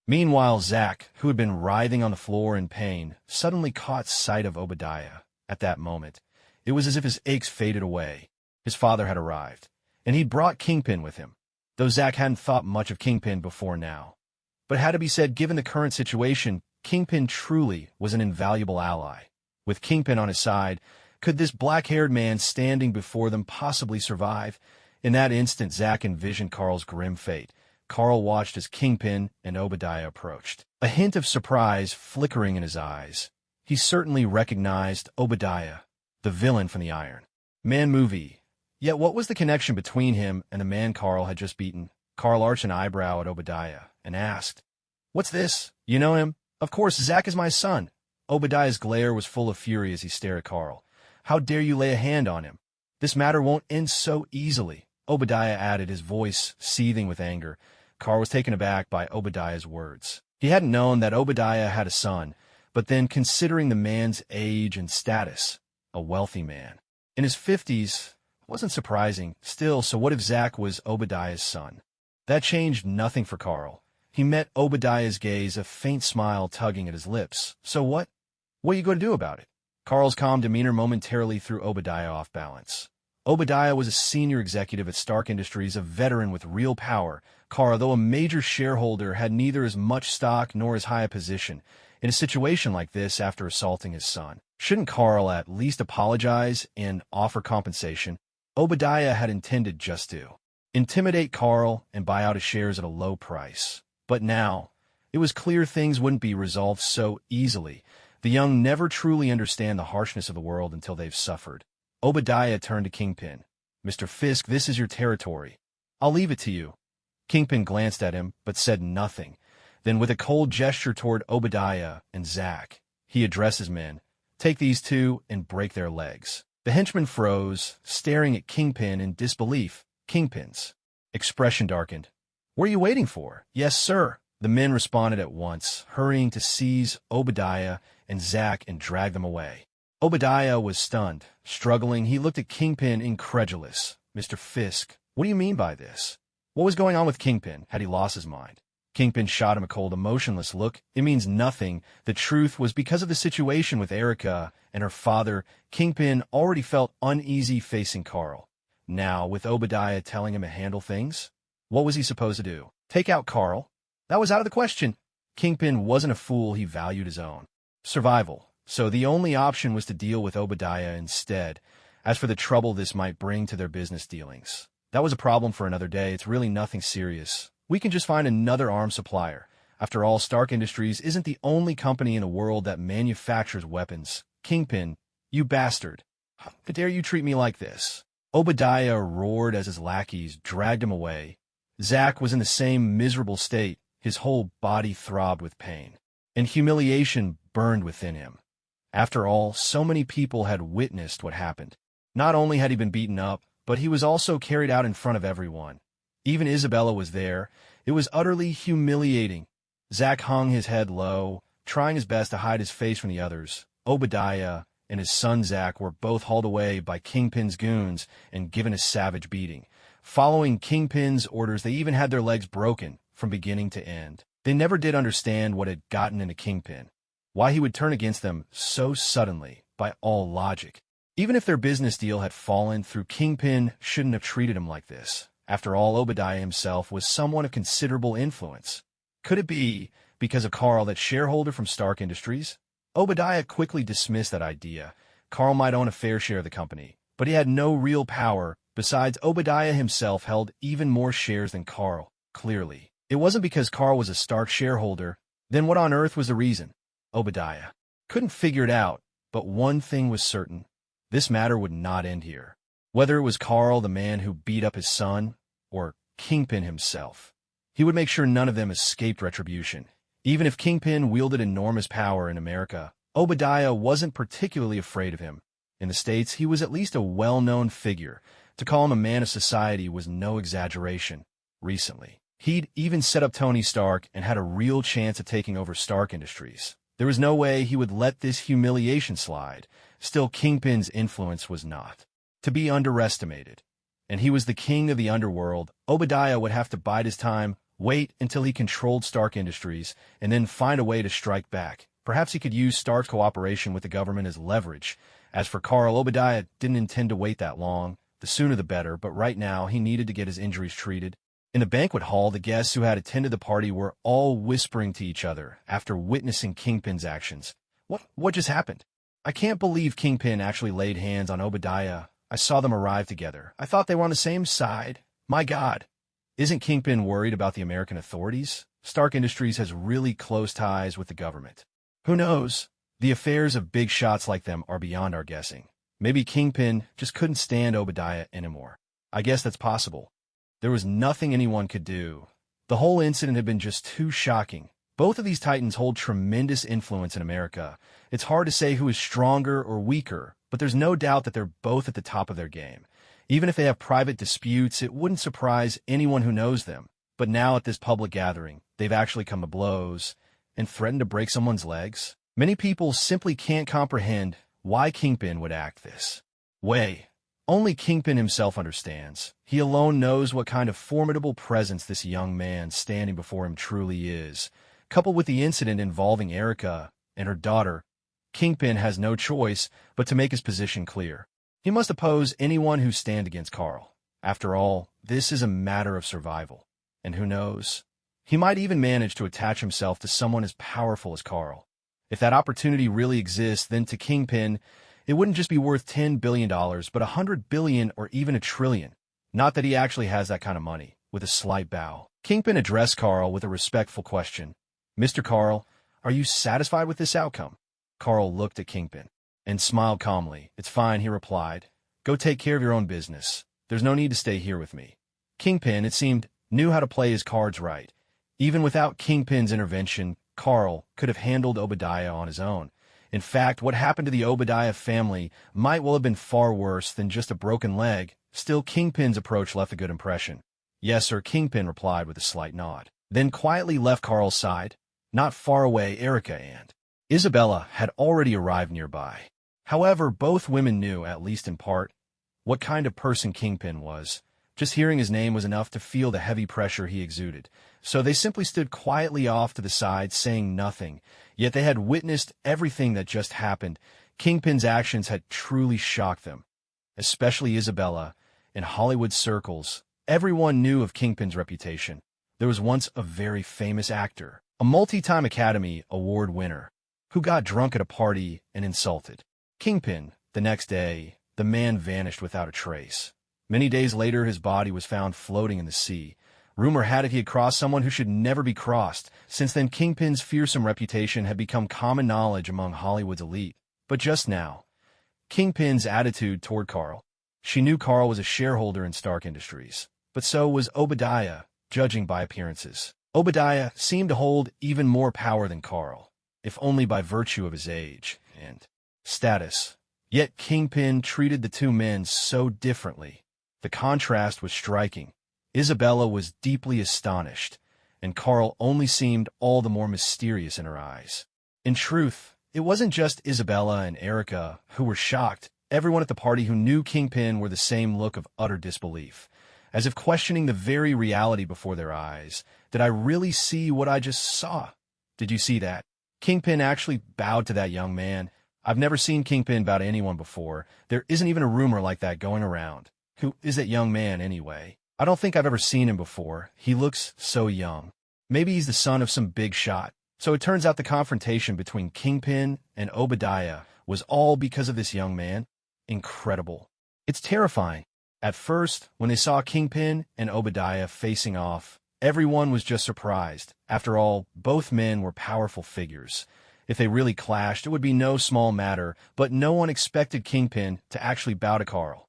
Meanwhile, Zach, who had been writhing on the floor in pain, suddenly caught sight of Obadiah. At that moment, it was as if his aches faded away. His father had arrived, and he'd brought Kingpin with him, though Zach hadn't thought much of Kingpin before now. But it had to be said, given the current situation, Kingpin truly was an invaluable ally. With Kingpin on his side, could this black-haired man standing before them possibly survive? In that instant, Zach envisioned Carl's grim fate. Carl watched as Kingpin and Obadiah approached, a hint of surprise flickering in his eyes. He certainly recognized Obadiah, the villain from the Iron Man movie. Yet what was the connection between him and the man Carl had just beaten? Carl arched an eyebrow at Obadiah and asked, "What's this? You know him?" "Of course, Zach is my son." Obadiah's glare was full of fury as he stared at Carl. "How dare you lay a hand on him? This matter won't end so easily," Obadiah added, his voice seething with anger. Carl was taken aback by Obadiah's words. He hadn't known that Obadiah had a son, but then, considering the man's age and status, a wealthy man in his 50s, wasn't surprising. Still, so what if Zach was Obadiah's son? That changed nothing for Carl. He met Obadiah's gaze, a faint smile tugging at his lips. "So what? What are you going to do about it?" Carl's calm demeanor momentarily threw Obadiah off balance. Obadiah was a senior executive at Stark Industries, a veteran with real power. Carl, though a major shareholder, had neither as much stock nor as high a position. In a situation like this, after assaulting his son, shouldn't Carl at least apologize and offer compensation? Obadiah had intended just to intimidate Carl and buy out his shares at a low price. But now, it was clear things wouldn't be resolved so easily. The young never truly understand the harshness of the world until they've suffered. Obadiah turned to Kingpin. "Mr. Fisk, this is your territory. I'll leave it to you." Kingpin glanced at him, but said nothing. Then, with a cold gesture toward Obadiah and Zach, he addressed his men. "Take these two and break their legs." The henchmen froze, staring at Kingpin in disbelief. Kingpin's expression darkened. "What are you waiting for?" "Yes, sir." The men responded at once, hurrying to seize Obadiah and Zach and drag them away. Obadiah was stunned. Struggling, he looked at Kingpin, incredulous. "Mr. Fisk, what do you mean by this? What was going on with Kingpin? Had he lost his mind?" Kingpin shot him a cold, emotionless look. It means nothing. The truth was because of the situation with Erica and her father, Kingpin already felt uneasy facing Carl. Now, with Obadiah telling him to handle things, what was he supposed to do? Take out Carl? That was out of the question. Kingpin wasn't a fool, he valued his own survival. So the only option was to deal with Obadiah instead. As for the trouble this might bring to their business dealings, that was a problem for another day. It's really nothing serious. We can just find another arms supplier. After all, Stark Industries isn't the only company in the world that manufactures weapons. Kingpin, you bastard. How dare you treat me like this? Obadiah roared as his lackeys dragged him away. Zack was in the same miserable state. His whole body throbbed with pain, and humiliation burned within him. After all, so many people had witnessed what happened. Not only had he been beaten up, but he was also carried out in front of everyone. Even Isabella was there. It was utterly humiliating. Zack hung his head low, trying his best to hide his face from the others. Obadiah and his son Zack were both hauled away by Kingpin's goons and given a savage beating. Following Kingpin's orders, they even had their legs broken from beginning to end. They never did understand what had gotten into Kingpin, why he would turn against them so suddenly, by all logic. Even if their business deal had fallen through, Kingpin shouldn't have treated him like this. After all, Obadiah himself was someone of considerable influence. Could it be because of Carl, that shareholder from Stark Industries? Obadiah quickly dismissed that idea. Carl might own a fair share of the company, but he had no real power. Besides, Obadiah himself held even more shares than Carl. Clearly, it wasn't because Carl was a Stark shareholder. Then what on earth was the reason? Obadiah couldn't figure it out, but one thing was certain. This matter would not end here. Whether it was Carl, the man who beat up his son, or Kingpin himself, he would make sure none of them escaped retribution. Even if Kingpin wielded enormous power in America, Obadiah wasn't particularly afraid of him. In the States, he was at least a well-known figure. To call him a man of society was no exaggeration. Recently, he'd even set up Tony Stark and had a real chance of taking over Stark Industries. There was no way he would let this humiliation slide. Still, Kingpin's influence was not to be underestimated, and he was the king of the underworld. Obadiah would have to bide his time, wait until he controlled Stark Industries, and then find a way to strike back. Perhaps he could use Stark's cooperation with the government as leverage. As for Carl, Obadiah didn't intend to wait that long. The sooner the better, but right now he needed to get his injuries treated. In the banquet hall, the guests who had attended the party were all whispering to each other after witnessing Kingpin's actions. What just happened? I can't believe Kingpin actually laid hands on Obadiah. I saw them arrive together. I thought they were on the same side. My God. Isn't Kingpin worried about the American authorities? Stark Industries has really close ties with the government. Who knows? The affairs of big shots like them are beyond our guessing. Maybe Kingpin just couldn't stand Obadiah anymore. I guess that's possible. There was nothing anyone could do. The whole incident had been just too shocking. Both of these titans hold tremendous influence in America. It's hard to say who is stronger or weaker, but there's no doubt that they're both at the top of their game. Even if they have private disputes, it wouldn't surprise anyone who knows them. But now at this public gathering, they've actually come to blows and threatened to break someone's legs. Many people simply can't comprehend why Kingpin would act this way. Only Kingpin himself understands. He alone knows what kind of formidable presence this young man standing before him truly is. Coupled with the incident involving Erica and her daughter, Kingpin has no choice but to make his position clear. He must oppose anyone who stands against Carl. After all, this is a matter of survival. And who knows? He might even manage to attach himself to someone as powerful as Carl. If that opportunity really exists, then to Kingpin, it wouldn't just be worth $10 billion, but $100 billion or even $1 trillion. Not that he actually has that kind of money. With a slight bow, Kingpin addressed Carl with a respectful question. Mr. Carl, are you satisfied with this outcome? Carl looked at Kingpin and smiled calmly. It's fine, he replied. Go take care of your own business. There's no need to stay here with me. Kingpin, it seemed, knew how to play his cards right. Even without Kingpin's intervention, Carl could have handled Obadiah on his own. In fact, what happened to the Obadiah family might well have been far worse than just a broken leg. Still, Kingpin's approach left a good impression. Yes, sir, Kingpin replied with a slight nod. Then quietly left Carl's side. Not far away, Erica and Isabella had already arrived nearby. However, both women knew, at least in part, what kind of person Kingpin was. Just hearing his name was enough to feel the heavy pressure he exuded. So they simply stood quietly off to the side, saying nothing. Yet they had witnessed everything that just happened. Kingpin's actions had truly shocked them, especially Isabella. In Hollywood circles, everyone knew of Kingpin's reputation. There was once a very famous actor, a multi-time Academy Award winner, who got drunk at a party and insulted Kingpin. The next day, the man vanished without a trace. Many days later, his body was found floating in the sea. Rumor had it he had crossed someone who should never be crossed. Since then, Kingpin's fearsome reputation had become common knowledge among Hollywood's elite. But just now, Kingpin's attitude toward Carl. She knew Carl was a shareholder in Stark Industries, but so was Obadiah, judging by appearances. Obadiah seemed to hold even more power than Carl, if only by virtue of his age and status. Yet Kingpin treated the two men so differently. The contrast was striking. Isabella was deeply astonished, and Carl only seemed all the more mysterious in her eyes. In truth, it wasn't just Isabella and Erica who were shocked. Everyone at the party who knew Kingpin wore the same look of utter disbelief, as if questioning the very reality before their eyes. Did I really see what I just saw? Did you see that? Kingpin actually bowed to that young man. I've never seen Kingpin bow to anyone before. There isn't even a rumor like that going around. Who is that young man, anyway? I don't think I've ever seen him before. He looks so young. Maybe he's the son of some big shot. So it turns out the confrontation between Kingpin and Obadiah was all because of this young man. Incredible. It's terrifying. At first, when they saw Kingpin and Obadiah facing off, everyone was just surprised. After all, both men were powerful figures. If they really clashed, it would be no small matter, but no one expected Kingpin to actually bow to Carl.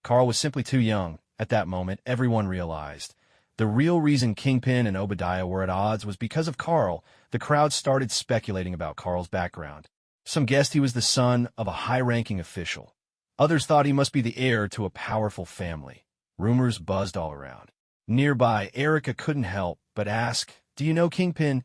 Carl was simply too young. At that moment, everyone realized. The real reason Kingpin and Obadiah were at odds was because of Carl. The crowd started speculating about Carl's background. Some guessed he was the son of a high-ranking official. Others thought he must be the heir to a powerful family. Rumors buzzed all around. Nearby, Erica couldn't help but ask, "Do you know Kingpin?"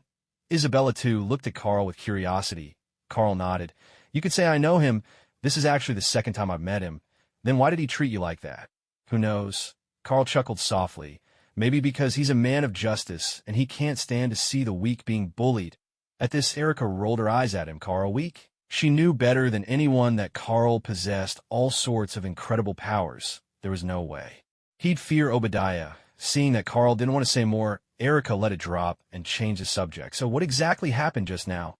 Isabella, too, looked at Carl with curiosity. Carl nodded. "You could say I know him. This is actually the second time I've met him." "Then why did he treat you like that?" "Who knows?" Carl chuckled softly. "Maybe because he's a man of justice, and he can't stand to see the weak being bullied." At this, Erica rolled her eyes at him. Carl weak? She knew better than anyone that Carl possessed all sorts of incredible powers. There was no way. He'd fear Obadiah. Seeing that Carl didn't want to say more, Erica let it drop and changed the subject. "So what exactly happened just now?"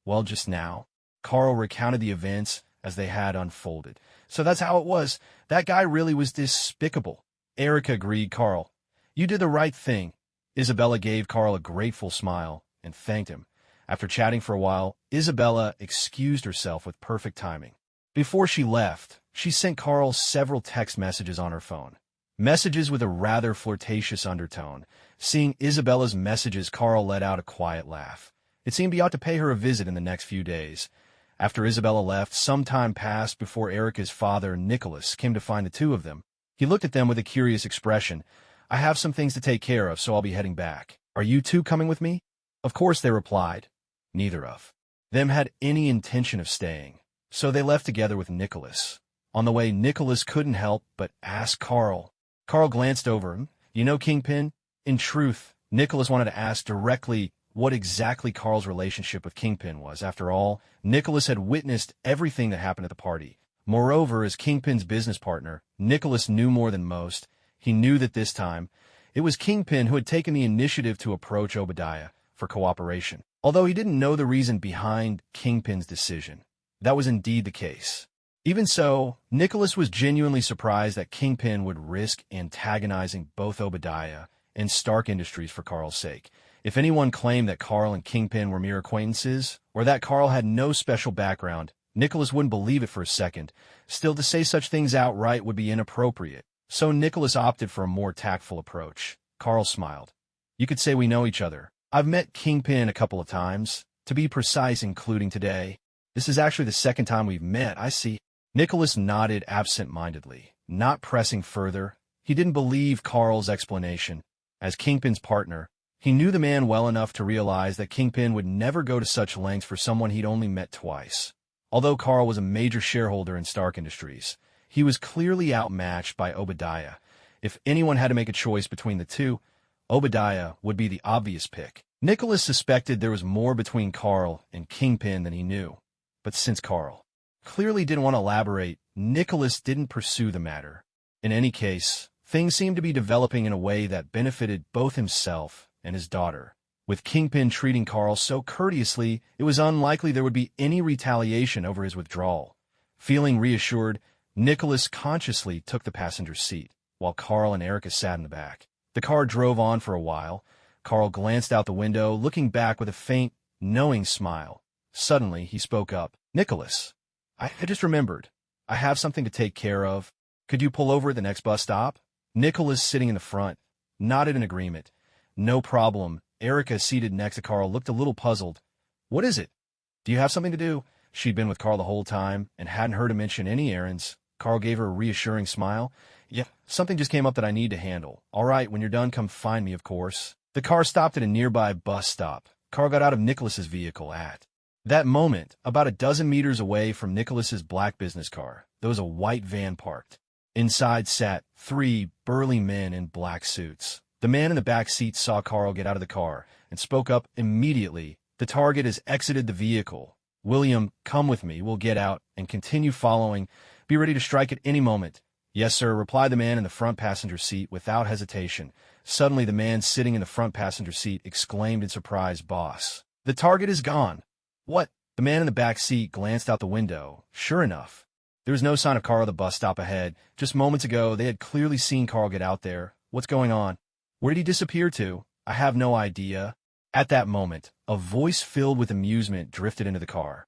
"Well, just now." Carl recounted the events as they had unfolded. "So that's how it was. That guy really was despicable." Erica agreed. "Carl, you did the right thing." Isabella gave Carl a grateful smile and thanked him. After chatting for a while, Isabella excused herself with perfect timing. Before she left, she sent Carl several text messages on her phone. Messages with a rather flirtatious undertone. Seeing Isabella's messages, Carl let out a quiet laugh. It seemed he ought to pay her a visit in the next few days. After Isabella left, some time passed before Erica's father, Nicholas, came to find the two of them. He looked at them with a curious expression. "I have some things to take care of, so I'll be heading back. Are you two coming with me?" Of course, they replied. Neither of them had any intention of staying, so they left together with Nicholas. On the way, Nicholas couldn't help but ask Carl. Carl glanced over him. "You know Kingpin?" In truth, Nicholas wanted to ask directly what exactly Carl's relationship with Kingpin was. After all, Nicholas had witnessed everything that happened at the party. Moreover, as Kingpin's business partner, Nicholas knew more than most. He knew that this time, it was Kingpin who had taken the initiative to approach Obadiah for cooperation. Although he didn't know the reason behind Kingpin's decision, that was indeed the case. Even so, Nicholas was genuinely surprised that Kingpin would risk antagonizing both Obadiah and Stark Industries for Carl's sake. If anyone claimed that Carl and Kingpin were mere acquaintances, or that Carl had no special background, Nicholas wouldn't believe it for a second. Still, to say such things outright would be inappropriate. So Nicholas opted for a more tactful approach. Carl smiled. "You could say we know each other. I've met Kingpin a couple of times, to be precise, including today. This is actually the second time we've met, I see." Nicholas nodded absent-mindedly, not pressing further. He didn't believe Carl's explanation. As Kingpin's partner, he knew the man well enough to realize that Kingpin would never go to such lengths for someone he'd only met twice. Although Carl was a major shareholder in Stark Industries, he was clearly outmatched by Obadiah. If anyone had to make a choice between the two, Obadiah would be the obvious pick. Nicholas suspected there was more between Carl and Kingpin than he knew. But since Carl clearly didn't want to elaborate, Nicholas didn't pursue the matter. In any case, things seemed to be developing in a way that benefited both himself and his daughter. With Kingpin treating Carl so courteously, it was unlikely there would be any retaliation over his withdrawal. Feeling reassured, Nicholas consciously took the passenger seat, while Carl and Erica sat in the back. The car drove on for a while. Carl glanced out the window, looking back with a faint, knowing smile. Suddenly, he spoke up. "Nicholas, I just remembered. I have something to take care of. Could you pull over at the next bus stop?" Nicholas, sitting in the front, nodded in agreement. "No problem." Erica, seated next to Carl, looked a little puzzled. "What is it? Do you have something to do?" She'd been with Carl the whole time and hadn't heard him mention any errands. Carl gave her a reassuring smile. "Yeah, something just came up that I need to handle. All right, when you're done, come find me, of course." The car stopped at a nearby bus stop. Carl got out of Nicholas's vehicle at that moment, about a dozen meters away from Nicholas's black business car, there was a white van parked. Inside sat 3 burly men in black suits. The man in the back seat saw Carl get out of the car and spoke up immediately. "The target has exited the vehicle. William, come with me. We'll get out and continue following. Be ready to strike at any moment." "Yes, sir," replied the man in the front passenger seat without hesitation. Suddenly, the man sitting in the front passenger seat exclaimed in surprise, "Boss, the target is gone." "What?" The man in the back seat glanced out the window. Sure enough, there was no sign of Carl at the bus stop ahead. Just moments ago, they had clearly seen Carl get out there. "What's going on? Where did he disappear to?" "I have no idea." At that moment, a voice filled with amusement drifted into the car.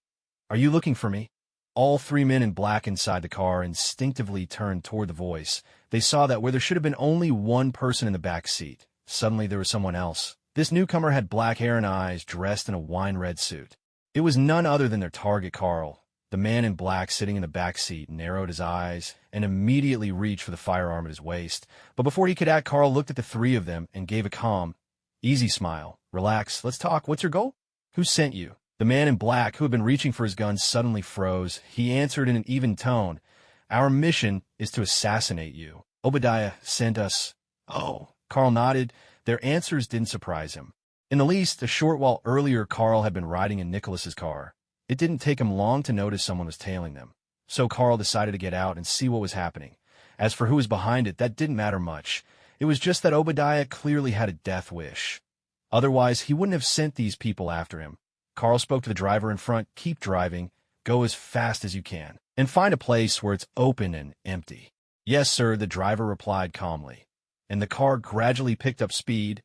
"Are you looking for me?" All 3 men in black inside the car instinctively turned toward the voice. They saw that where there should have been only one person in the back seat, suddenly there was someone else. This newcomer had black hair and eyes, dressed in a wine-red suit. It was none other than their target, Carl. The man in black sitting in the back seat narrowed his eyes and immediately reached for the firearm at his waist. But before he could act, Carl looked at the 3 of them and gave a calm, easy smile. "Relax, let's talk. What's your goal?" "Who sent you?" The man in black, who had been reaching for his gun, suddenly froze. He answered in an even tone, "Our mission is to assassinate you. Obadiah sent us." "Oh." Carl nodded. Their answers didn't surprise him. In the least, a short while earlier, Carl had been riding in Nicholas's car. It didn't take him long to notice someone was tailing them. So Carl decided to get out and see what was happening. As for who was behind it, that didn't matter much. It was just that Obadiah clearly had a death wish. Otherwise, he wouldn't have sent these people after him. Carl spoke to the driver in front. "Keep driving. Go as fast as you can. And find a place where it's open and empty." "Yes, sir," the driver replied calmly. And the car gradually picked up speed.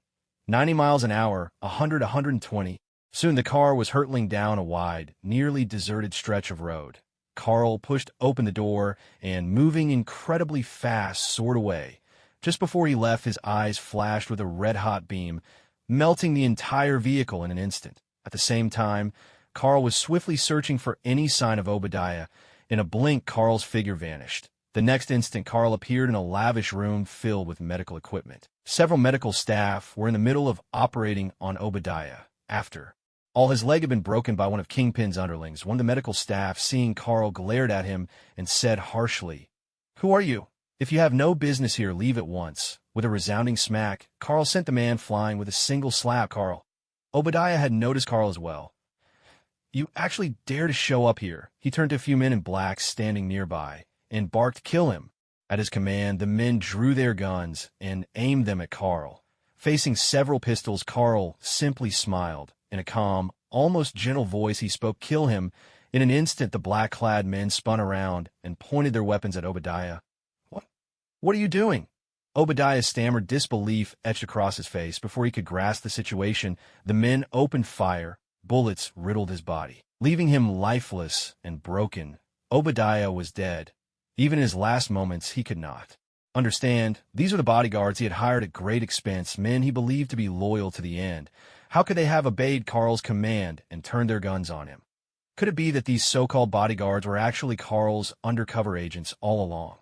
90 miles an hour, 100, 120. Soon the car was hurtling down a wide, nearly deserted stretch of road. Carl pushed open the door and, moving incredibly fast, soared away. Just before he left, his eyes flashed with a red-hot beam, melting the entire vehicle in an instant. At the same time, Carl was swiftly searching for any sign of Obadiah. In a blink, Carl's figure vanished. The next instant, Carl appeared in a lavish room filled with medical equipment. Several medical staff were in the middle of operating on Obadiah. After all, his leg had been broken by one of Kingpin's underlings. One of the medical staff, seeing Carl, glared at him and said harshly, "Who are you? If you have no business here, leave at once." With a resounding smack, Carl sent the man flying with a single slap. Obadiah had noticed Carl as well. "You actually dare to show up here?" He turned to a few men in black standing nearby and barked, "Kill him." At his command, the men drew their guns and aimed them at Carl. Facing several pistols, Carl simply smiled. In a calm, almost gentle voice, he spoke, "Kill him." In an instant, the black-clad men spun around and pointed their weapons at Obadiah. What are you doing?" Obadiah stammered, disbelief etched across his face. Before he could grasp the situation, the men opened fire. Bullets riddled his body, leaving him lifeless and broken. Obadiah was dead. Even in his last moments, he could not understand. These were the bodyguards he had hired at great expense, men he believed to be loyal to the end. How could they have obeyed Carl's command and turned their guns on him? Could it be that these so-called bodyguards were actually Carl's undercover agents all along?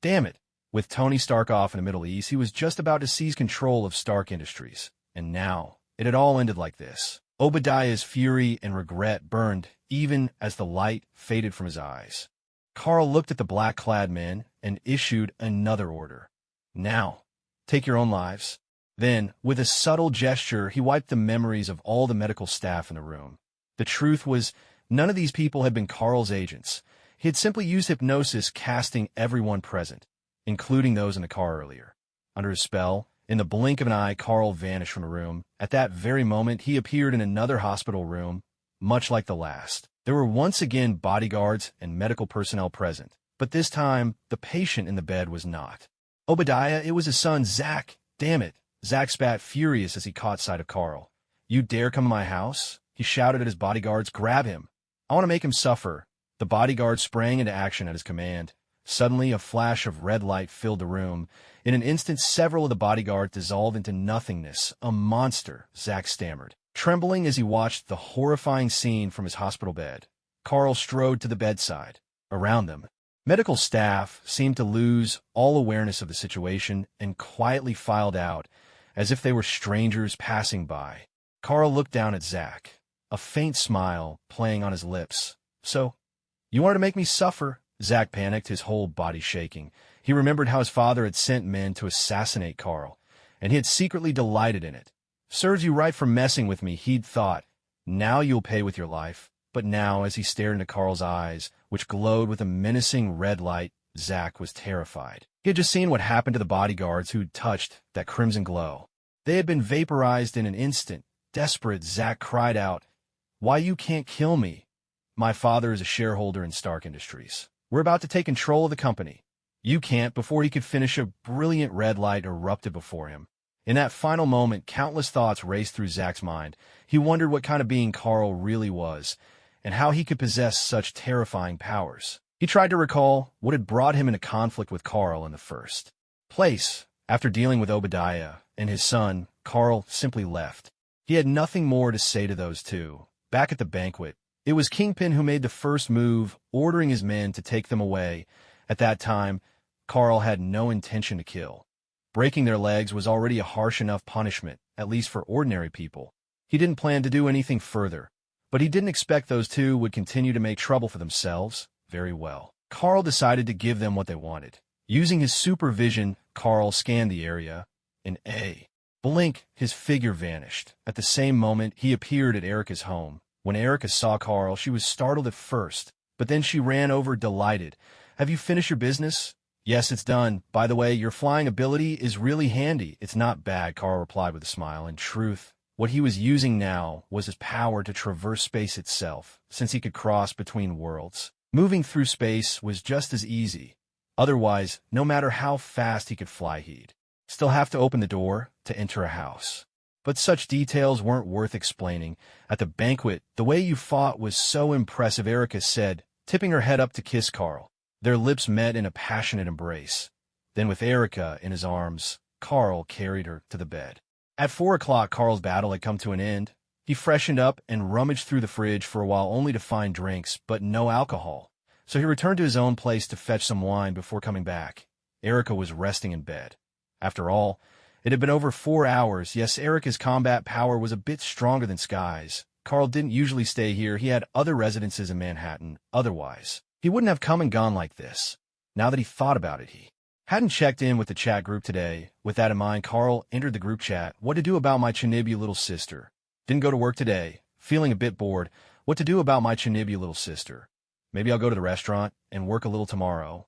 Damn it. With Tony Stark off in the Middle East, he was just about to seize control of Stark Industries. And now, it had all ended like this. Obadiah's fury and regret burned even as the light faded from his eyes. Carl looked at the black-clad men and issued another order. "Now, take your own lives." Then, with a subtle gesture, he wiped the memories of all the medical staff in the room. The truth was, none of these people had been Carl's agents. He had simply used hypnosis, casting everyone present, including those in the car earlier. Under his spell, in the blink of an eye, Carl vanished from the room. At that very moment, he appeared in another hospital room, much like the last. There were once again bodyguards and medical personnel present, but this time, the patient in the bed was not Obadiah, it was his son, Zach. Damn it. Zach spat, furious as he caught sight of Carl. You dare come to my house? He shouted at his bodyguards. Grab him. I want to make him suffer. The bodyguard sprang into action at his command. Suddenly, a flash of red light filled the room. In an instant, several of the bodyguards dissolved into nothingness. A monster, Zach stammered, trembling as he watched the horrifying scene from his hospital bed. Carl strode to the bedside. Around them, medical staff seemed to lose all awareness of the situation and quietly filed out, as if they were strangers passing by. Carl looked down at Zach, a faint smile playing on his lips. So, you wanted to make me suffer? Zach panicked, his whole body shaking. He remembered how his father had sent men to assassinate Carl, and he had secretly delighted in it. Serves you right for messing with me, he'd thought. Now you'll pay with your life. But now, as he stared into Carl's eyes, which glowed with a menacing red light, Zach was terrified. He had just seen what happened to the bodyguards who'd touched that crimson glow. They had been vaporized in an instant. Desperate, Zach cried out, Why, you can't kill me. My father is a shareholder in Stark Industries. We're about to take control of the company. You can't. Before he could finish, a brilliant red light erupted before him. In that final moment, countless thoughts raced through Zach's mind. He wondered what kind of being Carl really was, and how he could possess such terrifying powers. He tried to recall what had brought him into conflict with Carl in the first place. After dealing with Obadiah and his son, Carl simply left. He had nothing more to say to those two. Back at the banquet, it was Kingpin who made the first move, ordering his men to take them away. At that time, Carl had no intention to kill. Breaking their legs was already a harsh enough punishment, at least for ordinary people. He didn't plan to do anything further, but he didn't expect those two would continue to make trouble for themselves. Very well. Carl decided to give them what they wanted. Using his supervision, Carl scanned the area. In a blink, his figure vanished. At the same moment, he appeared at Erica's home. When Erica saw Carl, she was startled at first, but then she ran over, delighted. Have you finished your business? Yes, it's done. By the way, your flying ability is really handy. It's not bad, Carl replied with a smile. In truth, what he was using now was his power to traverse space itself, since he could cross between worlds. Moving through space was just as easy. Otherwise, no matter how fast he could fly, he'd still have to open the door to enter a house. But such details weren't worth explaining. At the banquet, the way you fought was so impressive, Erica said, tipping her head up to kiss Carl. Their lips met in a passionate embrace. Then with Erica in his arms, Carl carried her to the bed. At 4 o'clock, Carl's battle had come to an end. He freshened up and rummaged through the fridge for a while only to find drinks, but no alcohol. So he returned to his own place to fetch some wine before coming back. Erica was resting in bed. After all, it had been over 4 hours. Yes, Erica's combat power was a bit stronger than Skye's. Carl didn't usually stay here. He had other residences in Manhattan. Otherwise, he wouldn't have come and gone like this. Now that he thought about it, he hadn't checked in with the chat group today. With that in mind, Carl entered the group chat. What to do about my Tsunade little sister? Didn't go to work today. Feeling a bit bored. What to do about my Tsunade little sister? Maybe I'll go to the restaurant and work a little tomorrow.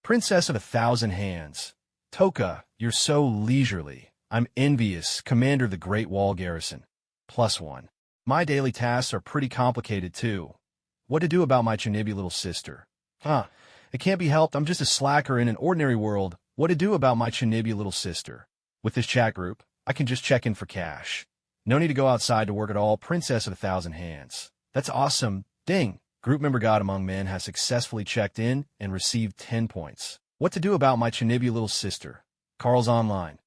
Princess of 1,000 Hands. Toka, you're so leisurely. I'm envious. Commander of the Great Wall Garrison. +1. My daily tasks are pretty complicated, too. What to do about my Tsunade little sister? It can't be helped. I'm just a slacker in an ordinary world. What to do about my Tsunade little sister? With this chat group, I can just check in for cash. No need to go outside to work at all. Princess of 1,000 Hands. That's awesome. Ding. Group member God Among Men has successfully checked in and received 10 points. What to do about my Tsunade little sister? Carl's online.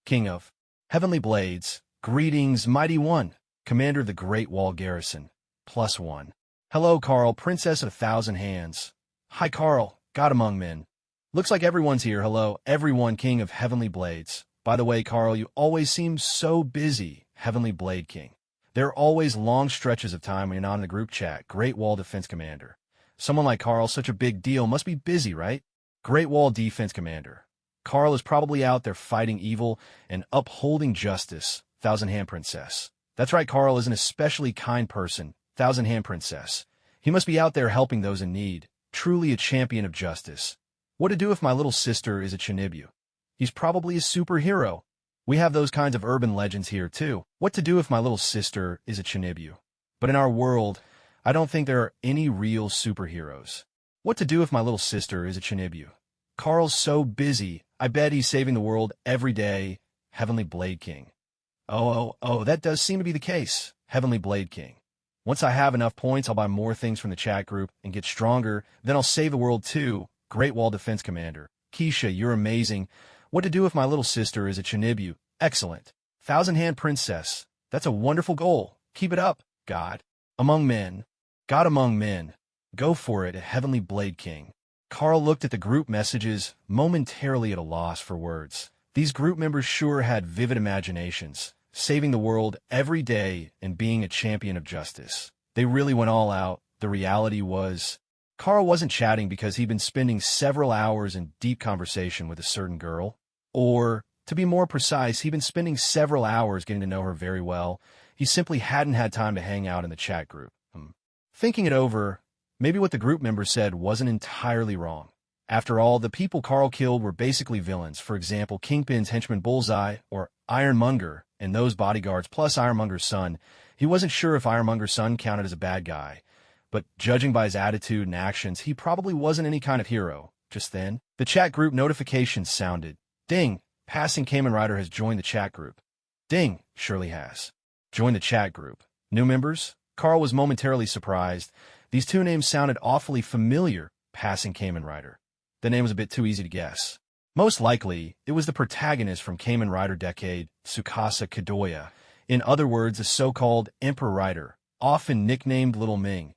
King of Heavenly Blades. Greetings, Mighty One. Commander of the Great Wall Garrison. +1. Hello, Carl. Princess of 1,000 Hands. Hi, Carl. God Among Men. Looks like everyone's here. Hello, everyone. King of Heavenly Blades. By the way, Carl, you always seem so busy. Heavenly Blade King. There are always long stretches of time when you're not in the group chat. Great Wall Defense Commander. Someone like Carl, such a big deal, must be busy, right? Great Wall Defense Commander. Carl is probably out there fighting evil and upholding justice, Thousand Hand Princess. That's right, Carl is an especially kind person, Thousand Hand Princess. He must be out there helping those in need, truly a champion of justice. What to do if my little sister is a Chinibu? He's probably a superhero. We have those kinds of urban legends here, too. What to do if my little sister is a Chinibu? But in our world, I don't think there are any real superheroes. What to do if my little sister is a Chinibu? Carl's so busy, I bet he's saving the world every day, Heavenly Blade King. Oh, that does seem to be the case, Heavenly Blade King. Once I have enough points, I'll buy more things from the chat group and get stronger, then I'll save the world too, Great Wall Defense Commander. Kesha, you're amazing. What to do if my little sister is a Chinibu? Excellent. Thousand Hand Princess. That's a wonderful goal. Keep it up, God. Among men. God among men. Go for it, Heavenly Blade King. Carl looked at the group messages, momentarily at a loss for words. These group members sure had vivid imaginations, saving the world every day and being a champion of justice. They really went all out. The reality was, Carl wasn't chatting because he'd been spending several hours in deep conversation with a certain girl. Or, to be more precise, he'd been spending several hours getting to know her very well. He simply hadn't had time to hang out in the chat group. Thinking it over, maybe what the group members said wasn't entirely wrong. After all, the people Carl killed were basically villains. For example, Kingpin's henchman Bullseye, or Ironmonger, and those bodyguards, plus Ironmonger's son. He wasn't sure if Ironmonger's son counted as a bad guy, but judging by his attitude and actions, he probably wasn't any kind of hero. Just then, the chat group notifications sounded. Ding! Passing Kamen Rider has joined the chat group. Ding! Surely has. Joined the chat group. New members? Carl was momentarily surprised. These two names sounded awfully familiar. Passing Kamen Rider. The name was a bit too easy to guess. Most likely, it was the protagonist from Kamen Rider Decade, Tsukasa Kadoya. In other words, a so-called Emperor Rider, often nicknamed Little Ming.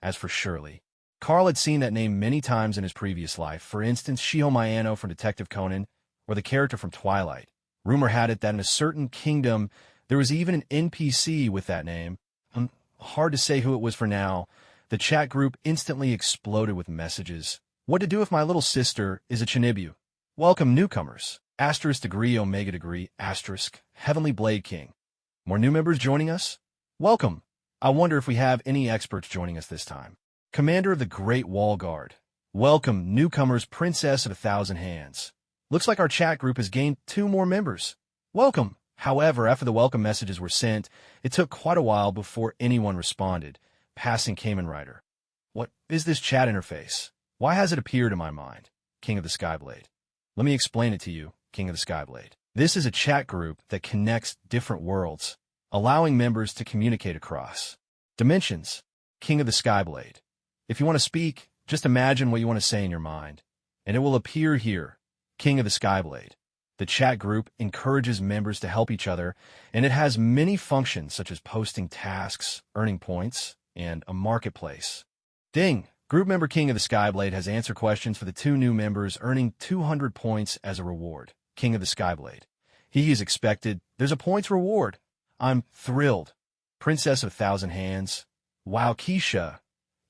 As for Shirley, Carl had seen that name many times in his previous life. For instance, Shiho Mayano from Detective Conan, or the character from Twilight. Rumor had it that in a certain kingdom, there was even an NPC with that name. Hard to say who it was for now. The chat group instantly exploded with messages. What to do if my little sister is a Chinibu? Welcome, newcomers. Asterisk degree, Omega degree, asterisk, Heavenly Blade King. More new members joining us? Welcome. I wonder if we have any experts joining us this time. Commander of the Great Wall Guard. Welcome, newcomers, Princess of 1,000 Hands. Looks like our chat group has gained 2 more members. Welcome. However, after the welcome messages were sent, it took quite a while before anyone responded. Passing Kamen Rider. What is this chat interface? Why has it appeared in my mind? King of the Skyblade. Let me explain it to you, King of the Skyblade. This is a chat group that connects different worlds, allowing members to communicate across dimensions. King of the Skyblade. If you want to speak, just imagine what you want to say in your mind, and it will appear here. King of the Skyblade. The chat group encourages members to help each other, and it has many functions such as posting tasks, earning points, and a marketplace. Ding! Group member King of the Skyblade has answered questions for the 2 new members, earning 200 points as a reward. King of the Skyblade. He is expected. There's a points reward. I'm thrilled. Princess of 1,000 Hands. Wow, Kesha.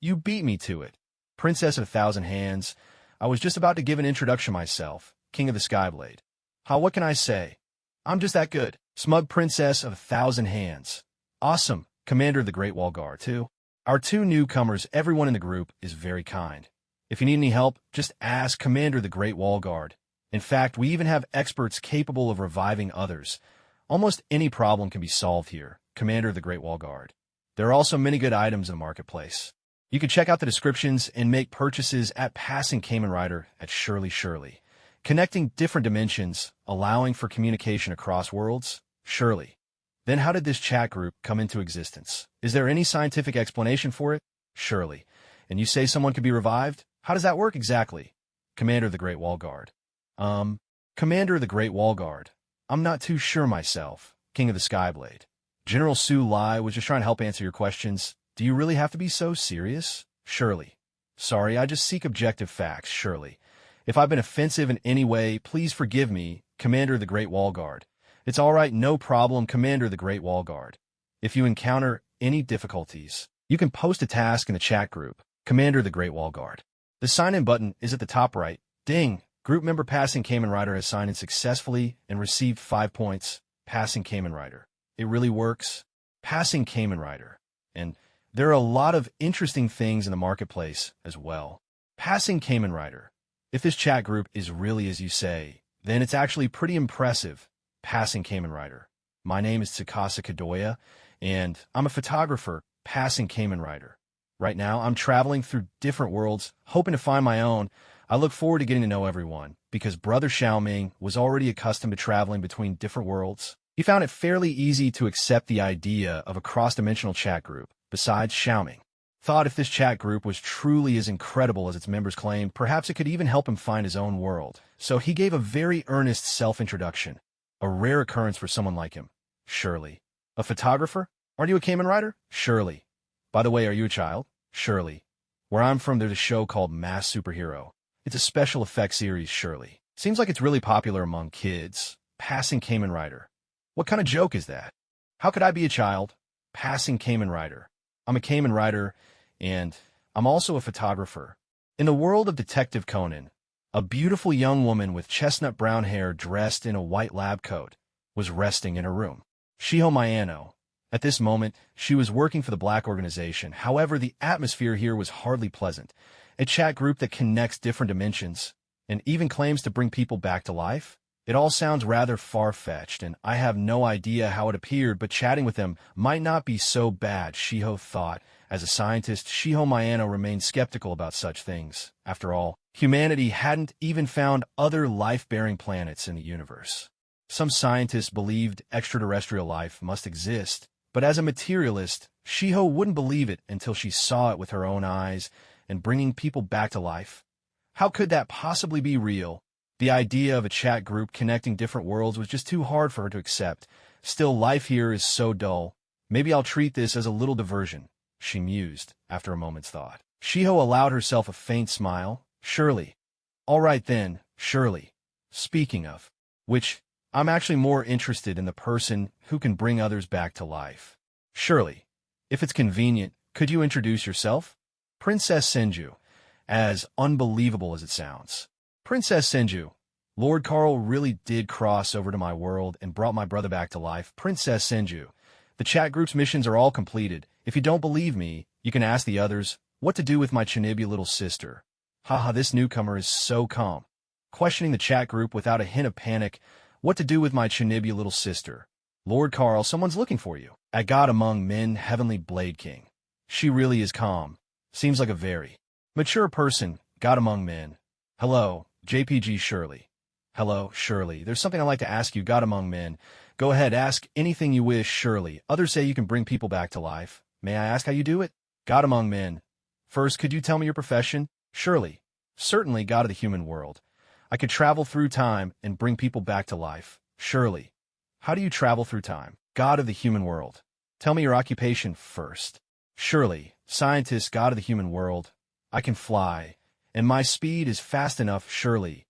You beat me to it. Princess of 1,000 Hands. I was just about to give an introduction myself. King of the Skyblade. What can I say? I'm just that good. Smug Princess of 1,000 Hands. Awesome. Commander of the Great Wall Guard, too. Our 2 newcomers, everyone in the group, is very kind. If you need any help, just ask Commander of the Great Wall Guard. In fact, we even have experts capable of reviving others. Almost any problem can be solved here. Commander of the Great Wall Guard. There are also many good items in the marketplace. You can check out the descriptions and make purchases at Passing Kamen Rider at Shirley. Connecting different dimensions, allowing for communication across worlds? Surely. Then how did this chat group come into existence? Is there any scientific explanation for it? Surely. And you say someone could be revived? How does that work exactly? Commander of the Great Wall Guard. Commander of the Great Wall Guard. I'm not too sure myself. King of the Skyblade. General Su Lai was just trying to help answer your questions. Do you really have to be so serious? Surely. Sorry, I just seek objective facts, surely. If I've been offensive in any way, please forgive me, Commander of the Great Wall Guard. It's all right, no problem, Commander of the Great Wall Guard. If you encounter any difficulties, you can post a task in the chat group, Commander of the Great Wall Guard. The sign-in button is at the top right. Ding! Group member passing Kamen Rider has signed in successfully and received 5 points. Passing Kamen Rider. It really works. Passing Kamen Rider. And there are a lot of interesting things in the marketplace as well. Passing Kamen Rider. If this chat group is really as you say, then it's actually pretty impressive. Passing Kamen Rider. My name is Tsukasa Kadoya, and I'm a photographer. Passing Kamen Rider. Right now, I'm traveling through different worlds, hoping to find my own. I look forward to getting to know everyone, because Brother Xiaoming was already accustomed to traveling between different worlds. He found it fairly easy to accept the idea of a cross-dimensional chat group, besides Xiaoming. Thought if this chat group was truly as incredible as its members claimed, perhaps it could even help him find his own world. So he gave a very earnest self-introduction, a rare occurrence for someone like him. Surely. A photographer? Aren't you a Kamen Rider? Surely. By the way, are you a child? Surely. Where I'm from, there's a show called Mass Superhero. It's a special effects series, surely. Seems like it's really popular among kids. Passing Kamen Rider. What kind of joke is that? How could I be a child? Passing Kamen Rider. I'm a Kamen Rider, and I'm also a photographer. In the world of Detective Conan, a beautiful young woman with chestnut brown hair dressed in a white lab coat was resting in her room. Shiho Mayano. At this moment, she was working for the Black organization. However, the atmosphere here was hardly pleasant. A chat group that connects different dimensions and even claims to bring people back to life? It all sounds rather far-fetched, and I have no idea how it appeared, but chatting with them might not be so bad, Shiho thought. As a scientist, Shiho Mayano remained skeptical about such things. After all, humanity hadn't even found other life-bearing planets in the universe. Some scientists believed extraterrestrial life must exist, but as a materialist, Shiho wouldn't believe it until she saw it with her own eyes and bringing people back to life. How could that possibly be real? The idea of a chat group connecting different worlds was just too hard for her to accept. Still, life here is so dull. Maybe I'll treat this as a little diversion, she mused after a moment's thought. Shiho allowed herself a faint smile. Surely. All right then, surely. Speaking of which, I'm actually more interested in the person who can bring others back to life. Surely. If it's convenient, could you introduce yourself? Princess Senju. As unbelievable as it sounds. Princess Senju. Lord Carl really did cross over to my world and brought my brother back to life. Princess Senju. The chat group's missions are all completed. If you don't believe me, you can ask the others what to do with my Tsunade little sister. Haha, this newcomer is so calm. Questioning the chat group without a hint of panic. What to do with my Tsunade little sister. Lord Carl, someone's looking for you. A god among men, Heavenly Blade King. She really is calm. Seems like a very mature person, god among men. Hello, JPG Shirley. Hello, Shirley. There's something I'd like to ask you, god among men. Go ahead, ask anything you wish, Shirley. Others say you can bring people back to life. May I ask how you do it? God among men. First, could you tell me your profession? Shirley. Certainly, god of the human world. I could travel through time and bring people back to life. Surely. How do you travel through time? God of the human world. Tell me your occupation first. Surely. Scientist, god of the human world. I can fly. And my speed is fast enough, surely.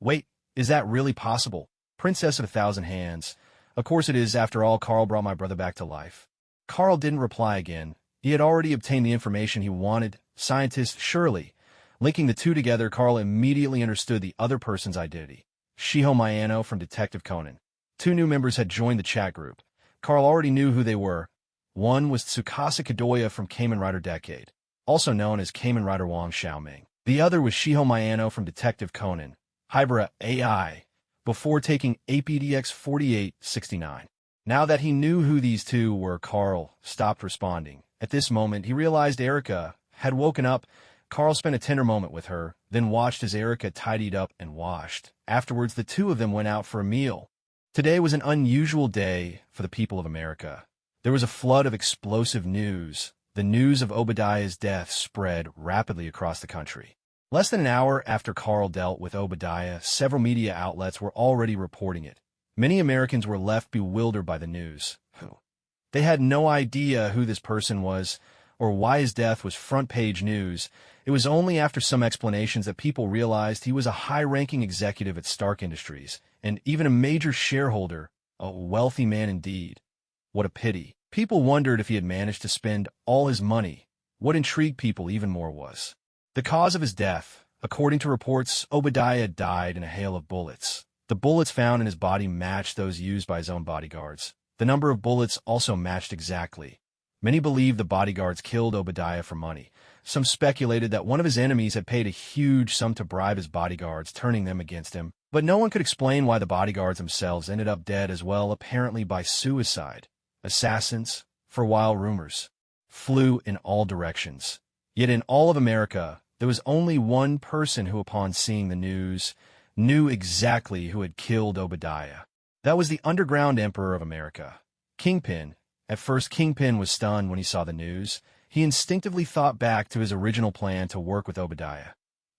Wait, is that really possible? Princess of 1,000 hands. Of course it is, after all, Carl brought my brother back to life. Carl didn't reply again. He had already obtained the information he wanted. Scientist, surely. Linking the two together, Carl immediately understood the other person's identity. Shiho Mayano from Detective Conan. 2 new members had joined the chat group. Carl already knew who they were. One was Tsukasa Kadoya from Kamen Rider Decade, also known as Kamen Rider Wang Xiaoming. The other was Shiho Mayano from Detective Conan, Hybra AI, before taking APDX 4869. Now that he knew who these two were, Carl stopped responding. At this moment, he realized Erica had woken up. Carl spent a tender moment with her, then watched as Erica tidied up and washed. Afterwards, the two of them went out for a meal. Today was an unusual day for the people of America. There was a flood of explosive news. The news of Obadiah's death spread rapidly across the country. Less than an hour after Carl dealt with Obadiah, several media outlets were already reporting it. Many Americans were left bewildered by the news. They had no idea who this person was or why his death was front-page news. It was only after some explanations that people realized he was a high-ranking executive at Stark Industries, and even a major shareholder, a wealthy man indeed. What a pity. People wondered if he had managed to spend all his money. What intrigued people even more was the cause of his death. According to reports, Obadiah died in a hail of bullets. The bullets found in his body matched those used by his own bodyguards. The number of bullets also matched exactly. Many believe the bodyguards killed Obadiah for money. Some speculated that one of his enemies had paid a huge sum to bribe his bodyguards, turning them against him. But no one could explain why the bodyguards themselves ended up dead as well, apparently by suicide. Assassins, for while rumors flew in all directions. Yet in all of America, there was only one person who, upon seeing the news, knew exactly who had killed Obadiah. That was the underground emperor of America, Kingpin. At first, Kingpin was stunned when he saw the news. He instinctively thought back to his original plan to work with Obadiah.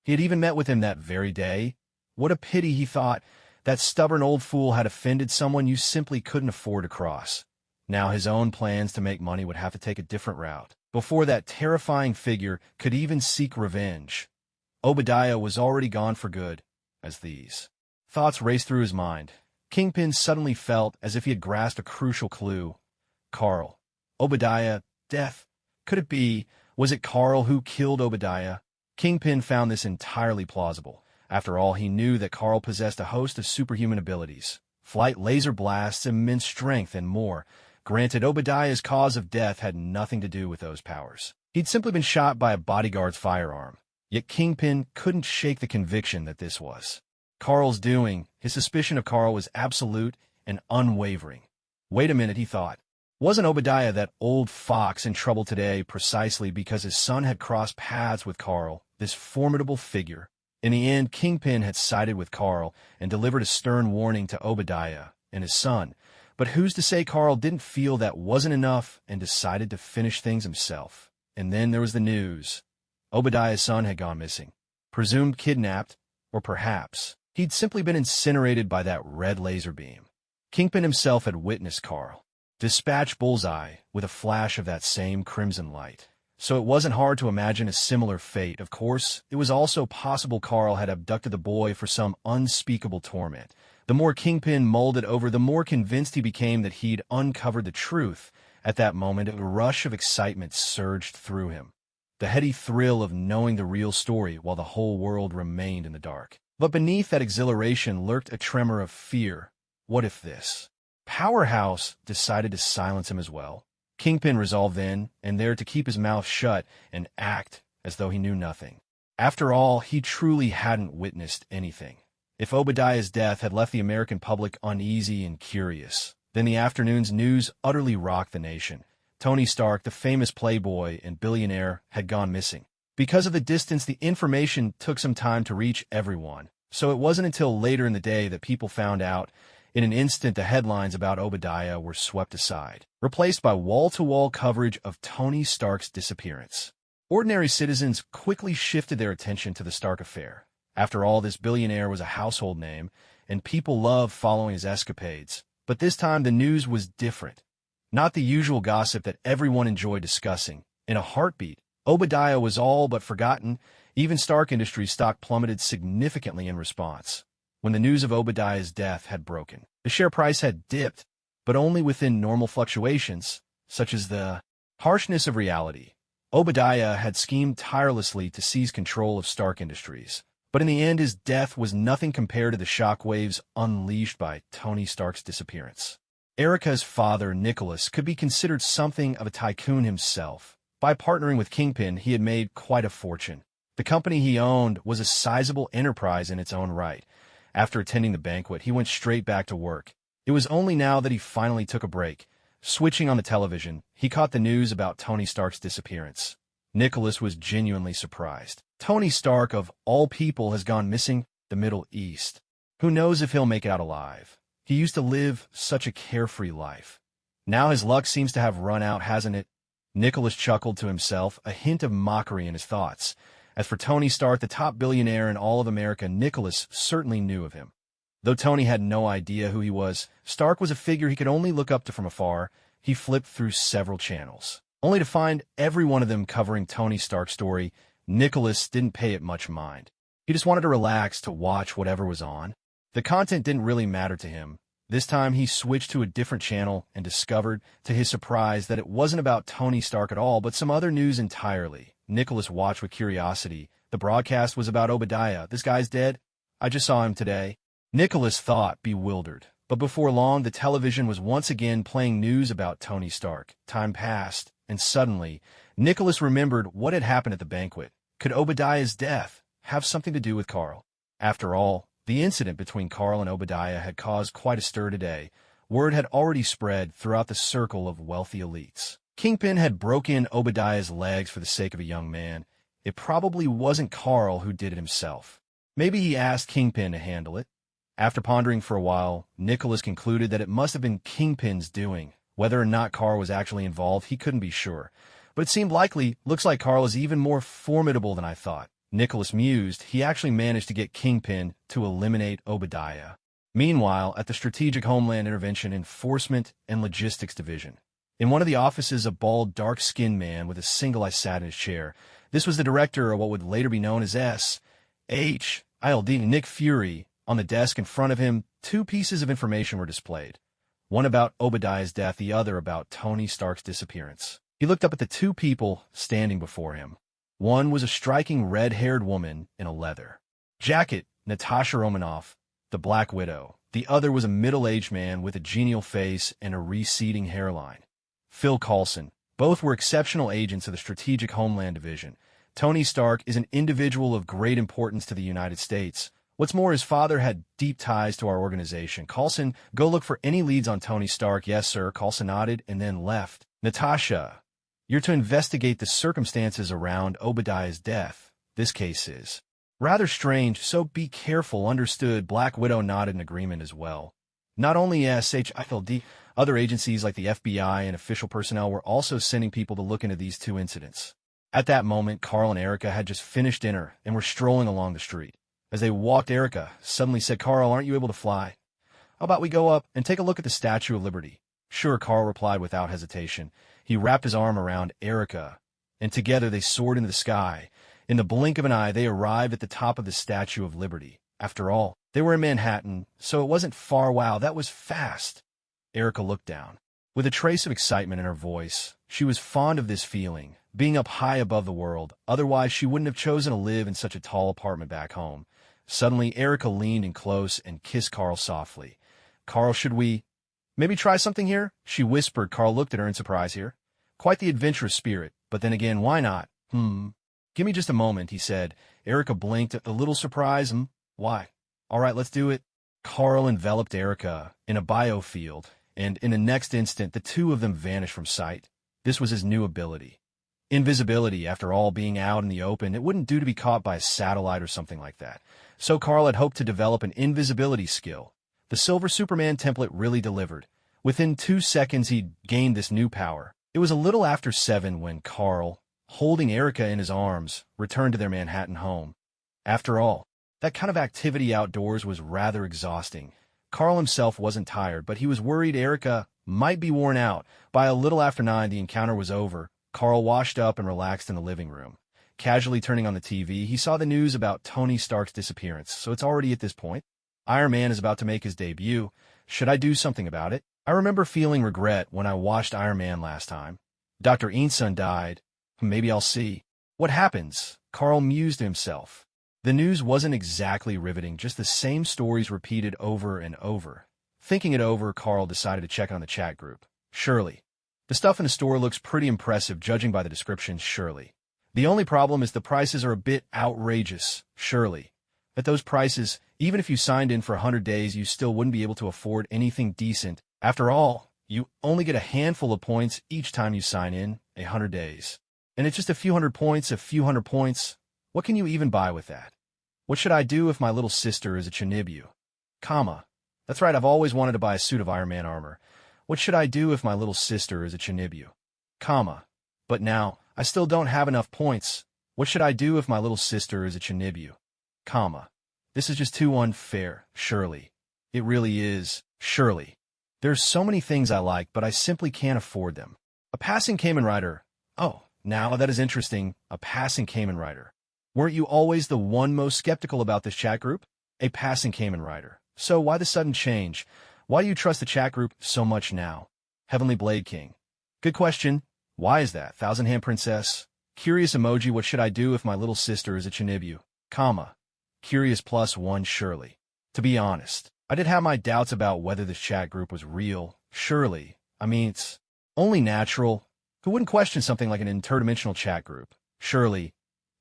He had even met with him that very day. What a pity, he thought. That stubborn old fool had offended someone you simply couldn't afford to cross. Now his own plans to make money would have to take a different route. Before that terrifying figure could even seek revenge, Obadiah was already gone for good. As these thoughts raced through his mind, Kingpin suddenly felt as if he had grasped a crucial clue. Carl. Obadiah. Death. Could it be? Was it Carl who killed Obadiah? Kingpin found this entirely plausible. After all, he knew that Carl possessed a host of superhuman abilities. Flight, laser blasts, immense strength, and more. Granted, Obadiah's cause of death had nothing to do with those powers. He'd simply been shot by a bodyguard's firearm. Yet Kingpin couldn't shake the conviction that this was Carl's doing. His suspicion of Carl was absolute and unwavering. Wait a minute, he thought. Wasn't Obadiah that old fox in trouble today precisely because his son had crossed paths with Carl, this formidable figure? In the end, Kingpin had sided with Carl and delivered a stern warning to Obadiah and his son. But who's to say Carl didn't feel that wasn't enough and decided to finish things himself? And then there was the news. Obadiah's son had gone missing, presumed kidnapped, or perhaps he'd simply been incinerated by that red laser beam. Kingpin himself had witnessed Carl dispatch Bullseye with a flash of that same crimson light. So it wasn't hard to imagine a similar fate. Of course, it was also possible Carl had abducted the boy for some unspeakable torment. The more Kingpin mulled it over, the more convinced he became that he'd uncovered the truth. At that moment, a rush of excitement surged through him. The heady thrill of knowing the real story while the whole world remained in the dark. But beneath that exhilaration lurked a tremor of fear. What if this powerhouse decided to silence him as well? Kingpin resolved then and there to keep his mouth shut and act as though he knew nothing. After all, he truly hadn't witnessed anything. If Obadiah's death had left the American public uneasy and curious, then the afternoon's news utterly rocked the nation. Tony Stark, the famous playboy and billionaire, had gone missing. Because of the distance, the information took some time to reach everyone. So it wasn't until later in the day that people found out. In an instant, the headlines about Obadiah were swept aside, replaced by wall-to-wall coverage of Tony Stark's disappearance. Ordinary citizens quickly shifted their attention to the Stark affair. After all, this billionaire was a household name, and people loved following his escapades. But this time, the news was different. Not the usual gossip that everyone enjoyed discussing. In a heartbeat, Obadiah was all but forgotten. Even Stark Industries stock plummeted significantly in response. When the news of Obadiah's death had broken, the share price had dipped, but only within normal fluctuations, such as the harshness of reality. Obadiah had schemed tirelessly to seize control of Stark Industries, but in the end his death was nothing compared to the shockwaves unleashed by Tony Stark's disappearance. Erica's father, Nicholas, could be considered something of a tycoon himself. By partnering with Kingpin, he had made quite a fortune. The company he owned was a sizable enterprise in its own right. After attending the banquet, he went straight back to work. It was only now that he finally took a break. Switching on the television, he caught the news about Tony Stark's disappearance. Nicholas was genuinely surprised. Tony Stark, of all people, has gone missing. The Middle East. Who knows if he'll make it out alive? He used to live such a carefree life. Now his luck seems to have run out, hasn't it? Nicholas chuckled to himself, a hint of mockery in his thoughts. As for Tony Stark, the top billionaire in all of America, Nicholas certainly knew of him. Though Tony had no idea who he was, Stark was a figure he could only look up to from afar. He flipped through several channels, only to find every one of them covering Tony Stark's story. Nicholas didn't pay it much mind. He just wanted to relax, to watch whatever was on. The content didn't really matter to him. This time he switched to a different channel and discovered, to his surprise, that it wasn't about Tony Stark at all, but some other news entirely. Nicholas watched with curiosity. The broadcast was about Obadiah. This guy's dead? I just saw him today. Nicholas thought, bewildered. But before long, the television was once again playing news about Tony Stark. Time passed, and suddenly, Nicholas remembered what had happened at the banquet. Could Obadiah's death have something to do with Carl? After all, the incident between Carl and Obadiah had caused quite a stir today. Word had already spread throughout the circle of wealthy elites. Kingpin had broken Obadiah's legs for the sake of a young man. It probably wasn't Carl who did it himself. Maybe he asked Kingpin to handle it. After pondering for a while, Nicholas concluded that it must have been Kingpin's doing. Whether or not Carl was actually involved, he couldn't be sure. But it seemed likely. Looks like Carl is even more formidable than I thought. Nicholas mused. He actually managed to get Kingpin to eliminate Obadiah. Meanwhile, at the Strategic Homeland Intervention Enforcement and Logistics Division, in one of the offices, a bald, dark-skinned man with a single eye sat in his chair. This was the director of what would later be known as S.H.I.L.D. Nick Fury. On the desk in front of him, two pieces of information were displayed. One about Obadiah's death, the other about Tony Stark's disappearance. He looked up at the two people standing before him. One was a striking red-haired woman in a leather jacket, Natasha Romanoff, the Black Widow. The other was a middle-aged man with a genial face and a receding hairline, Phil Coulson. Both were exceptional agents of the Strategic Homeland Division. Tony Stark is an individual of great importance to the United States. What's more, his father had deep ties to our organization. Coulson, go look for any leads on Tony Stark. Yes, sir. Coulson nodded and then left. Natasha, you're to investigate the circumstances around Obadiah's death. This case is rather strange, so be careful. Understood. Black Widow nodded in agreement as well. Not only SHILD, other agencies like the FBI and official personnel were also sending people to look into these two incidents. At that moment, Carl and Erica had just finished dinner and were strolling along the street. As they walked, Erica suddenly said, "Carl, aren't you able to fly? How about we go up and take a look at the Statue of Liberty?" "Sure," Carl replied without hesitation. He wrapped his arm around Erica, and together they soared into the sky. In the blink of an eye, they arrived at the top of the Statue of Liberty. After all, they were in Manhattan, so it wasn't far. Wow, that was fast. Erica looked down. With a trace of excitement in her voice, she was fond of this feeling, being up high above the world. Otherwise, she wouldn't have chosen to live in such a tall apartment back home. Suddenly, Erica leaned in close and kissed Carl softly. "Carl, should we maybe try something here?" she whispered. Carl looked at her in surprise here. Quite the adventurous spirit, but then again, why not? Give me just a moment," he said. Erica blinked at the little surprise. Why? All right, let's do it." Carl enveloped Erica in a biofield, and in the next instant, the two of them vanished from sight. This was his new ability. Invisibility. After all, being out in the open, it wouldn't do to be caught by a satellite or something like that. So Carl had hoped to develop an invisibility skill. The Silver Superman template really delivered. Within 2 seconds, he'd gained this new power. It was a little after 7 when Carl, holding Erica in his arms, returned to their Manhattan home. After all, that kind of activity outdoors was rather exhausting. Carl himself wasn't tired, but he was worried Erica might be worn out. By a little after 9, the encounter was over. Carl washed up and relaxed in the living room. Casually turning on the TV, he saw the news about Tony Stark's disappearance, so it's already at this point. Iron Man is about to make his debut. Should I do something about it? I remember feeling regret when I watched Iron Man last time. Dr. Insun died. Maybe I'll see what happens. Carl mused to himself. The news wasn't exactly riveting, just the same stories repeated over and over. Thinking it over, Carl decided to check on the chat group. Surely. The stuff in the store looks pretty impressive, judging by the descriptions, surely. The only problem is the prices are a bit outrageous, surely. At those prices, even if you signed in for 100 days, you still wouldn't be able to afford anything decent. After all, you only get a handful of points each time you sign in, 100 days. And it's just a few hundred points, a few hundred points. What can you even buy with that? What should I do if my little sister is a Chinibu? That's right, I've always wanted to buy a suit of Iron Man armor. What should I do if my little sister is a Chinibu? But now, I still don't have enough points. What should I do if my little sister is a Chinibu? This is just too unfair, surely. It really is, surely. There's so many things I like, but I simply can't afford them. A passing Kamen Rider. Oh, now that is interesting. A passing Kamen Rider. Weren't you always the one most skeptical about this chat group? A passing Kamen Rider. So why the sudden change? Why do you trust the chat group so much now? Heavenly Blade King. Good question. Why is that? Thousand Hand Princess. Curious emoji, what should I do if my little sister is a Chinibu? Comma. Curious +1 surely. To be honest, I did have my doubts about whether this chat group was real. Surely. I mean, it's only natural. Who wouldn't question something like an interdimensional chat group? Surely.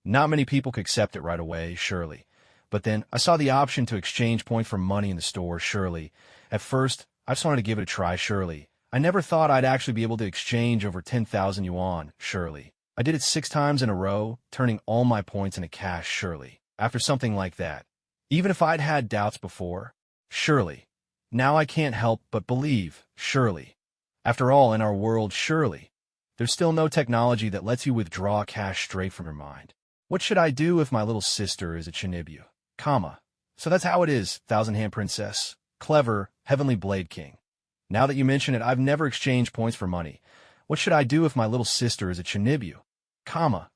Not many people could accept it right away, surely. But then I saw the option to exchange points for money in the store, surely. At first, I just wanted to give it a try, surely. I never thought I'd actually be able to exchange over 10,000 yuan, surely. I did it 6 times in a row, turning all my points into cash, surely. After something like that. Even if I'd had doubts before, surely. Now I can't help but believe, surely. After all, in our world, surely. There's still no technology that lets you withdraw cash straight from your mind. What should I do if my little sister is a Chinibu? Comma. So that's how it is, Thousand Hand Princess. Clever, Heavenly Blade King. Now that you mention it, I've never exchanged points for money. What should I do if my little sister is a Chinibu? Comma.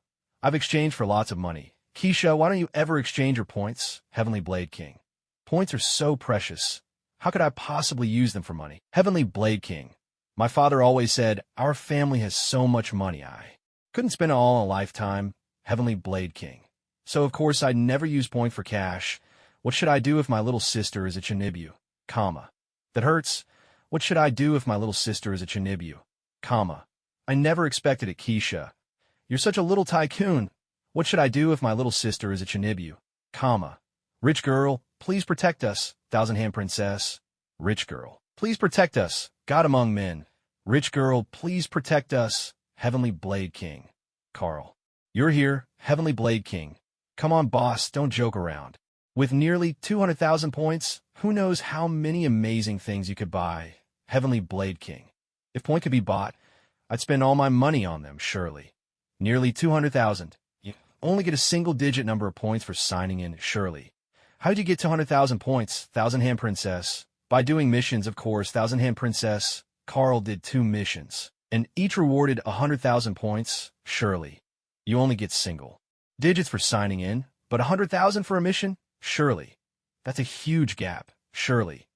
I've exchanged for lots of money. Kesha, why don't you ever exchange your points? Heavenly Blade King. Points are so precious. How could I possibly use them for money? Heavenly Blade King. My father always said, our family has so much money, I couldn't spend it all in a lifetime. Heavenly Blade King. So of course I'd never use point for cash. What should I do if my little sister is a Chinibu? Comma. That hurts. What should I do if my little sister is a Chinibu? Comma. I never expected it, Kesha. You're such a little tycoon. What should I do if my little sister is a Chinibu? Comma. Rich girl, please protect us, Thousand Hand Princess. Rich girl, please protect us, God among men. Rich girl, please protect us, Heavenly Blade King. Carl. You're here, Heavenly Blade King. Come on, boss, don't joke around. With nearly 200,000 points, who knows how many amazing things you could buy, Heavenly Blade King. If point could be bought, I'd spend all my money on them, surely. Nearly 200,000. You only get a single-digit number of points for signing in, surely. How'd you get 200,000 points, Thousand Hand Princess? By doing missions, of course, Thousand Hand Princess. Carl did 2 missions, and each rewarded 100,000 points, surely. You only get single digits for signing in, but 100,000 for a mission? Surely. That's a huge gap, surely.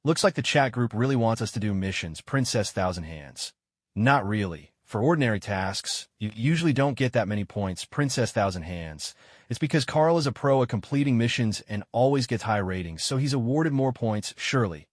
Looks like the chat group really wants us to do missions, Princess Thousand Hands. Not really. For ordinary tasks, you usually don't get that many points, Princess Thousand Hands. It's because Carl is a pro at completing missions and always gets high ratings, so he's awarded more points, surely.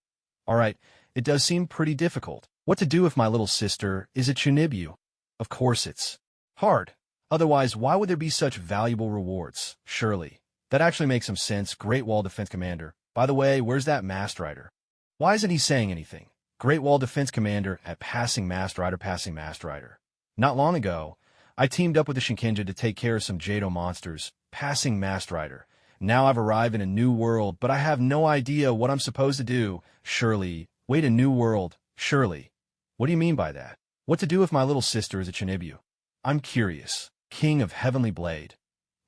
Alright, it does seem pretty difficult. What to do if my little sister is a Chinibu? Of course it's hard. Otherwise, why would there be such valuable rewards? Surely. That actually makes some sense, Great Wall Defense Commander. By the way, where's that Masked Rider? Why isn't he saying anything? Great Wall Defense Commander at passing Masked Rider, passing Masked Rider. Not long ago, I teamed up with the Shinkenja to take care of some Jado monsters, passing Masked Rider. Now I've arrived in a new world, but I have no idea what I'm supposed to do. Surely. Wait, a new world. Surely. What do you mean by that? What to do if my little sister is a Chinibu? I'm curious. King of Heavenly Blade.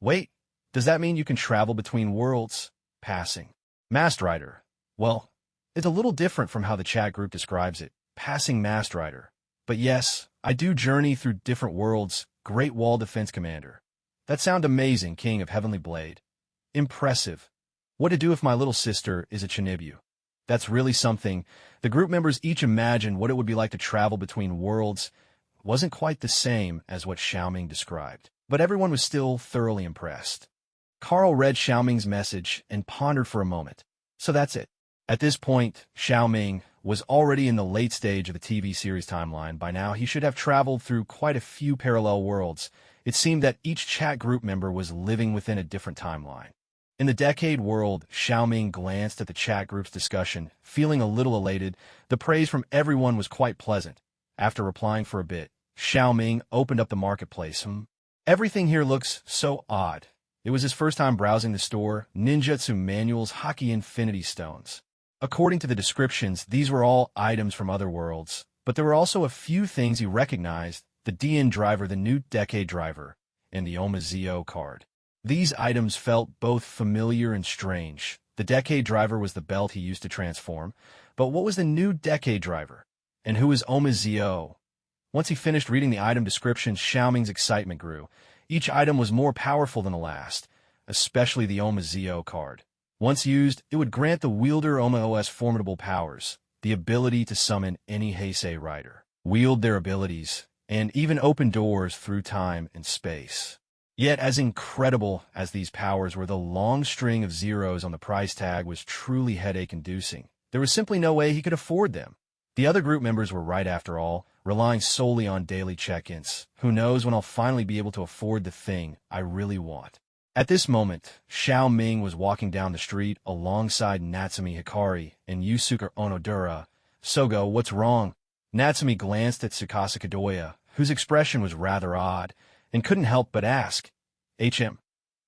Wait, does that mean you can travel between worlds? Passing. Masked Rider. Well, it's a little different from how the chat group describes it. Passing Masked Rider. But yes, I do journey through different worlds. Great Wall Defense Commander. That sounds amazing, King of Heavenly Blade. Impressive. What to do if my little sister is a Chinibu? That's really something. The group members each imagined what it would be like to travel between worlds. It wasn't quite the same as what Xiaoming described, but everyone was still thoroughly impressed. Carl read Xiaoming's message and pondered for a moment. So that's it. At this point, Xiaoming was already in the late stage of the TV series timeline. By now, he should have traveled through quite a few parallel worlds. It seemed that each chat group member was living within a different timeline. In the Decade world, Xiaoming glanced at the chat group's discussion, feeling a little elated. The praise from everyone was quite pleasant. After replying for a bit, Xiaoming opened up the marketplace. Everything here looks so odd. It was his first time browsing the store. Ninjutsu manuals, Haki Infinity Stones. According to the descriptions, these were all items from other worlds, but there were also a few things he recognized: the DN driver, the new Decade driver, and the Omazeo card. These items felt both familiar and strange. The Decade driver was the belt he used to transform, but what was the new Decade driver? And who is Omazeo? Once he finished reading the item descriptions, Xiaoming's excitement grew. Each item was more powerful than the last, especially the Omazeo card. Once used, it would grant the wielder Oma-OS formidable powers, the ability to summon any Heisei rider. Wield their abilities. and even open doors through time and space. Yet, as incredible as these powers were, the long string of zeros on the price tag was truly headache-inducing. There was simply no way he could afford them. The other group members were right after all, relying solely on daily check-ins. Who knows when I'll finally be able to afford the thing I really want. At this moment, Xiao Ming was walking down the street alongside Natsumi Hikari and Yusuke Onodera. "Sogo, what's wrong?" Natsumi glanced at Tsukasa Kadoya, whose expression was rather odd, and couldn't help but ask. "HM."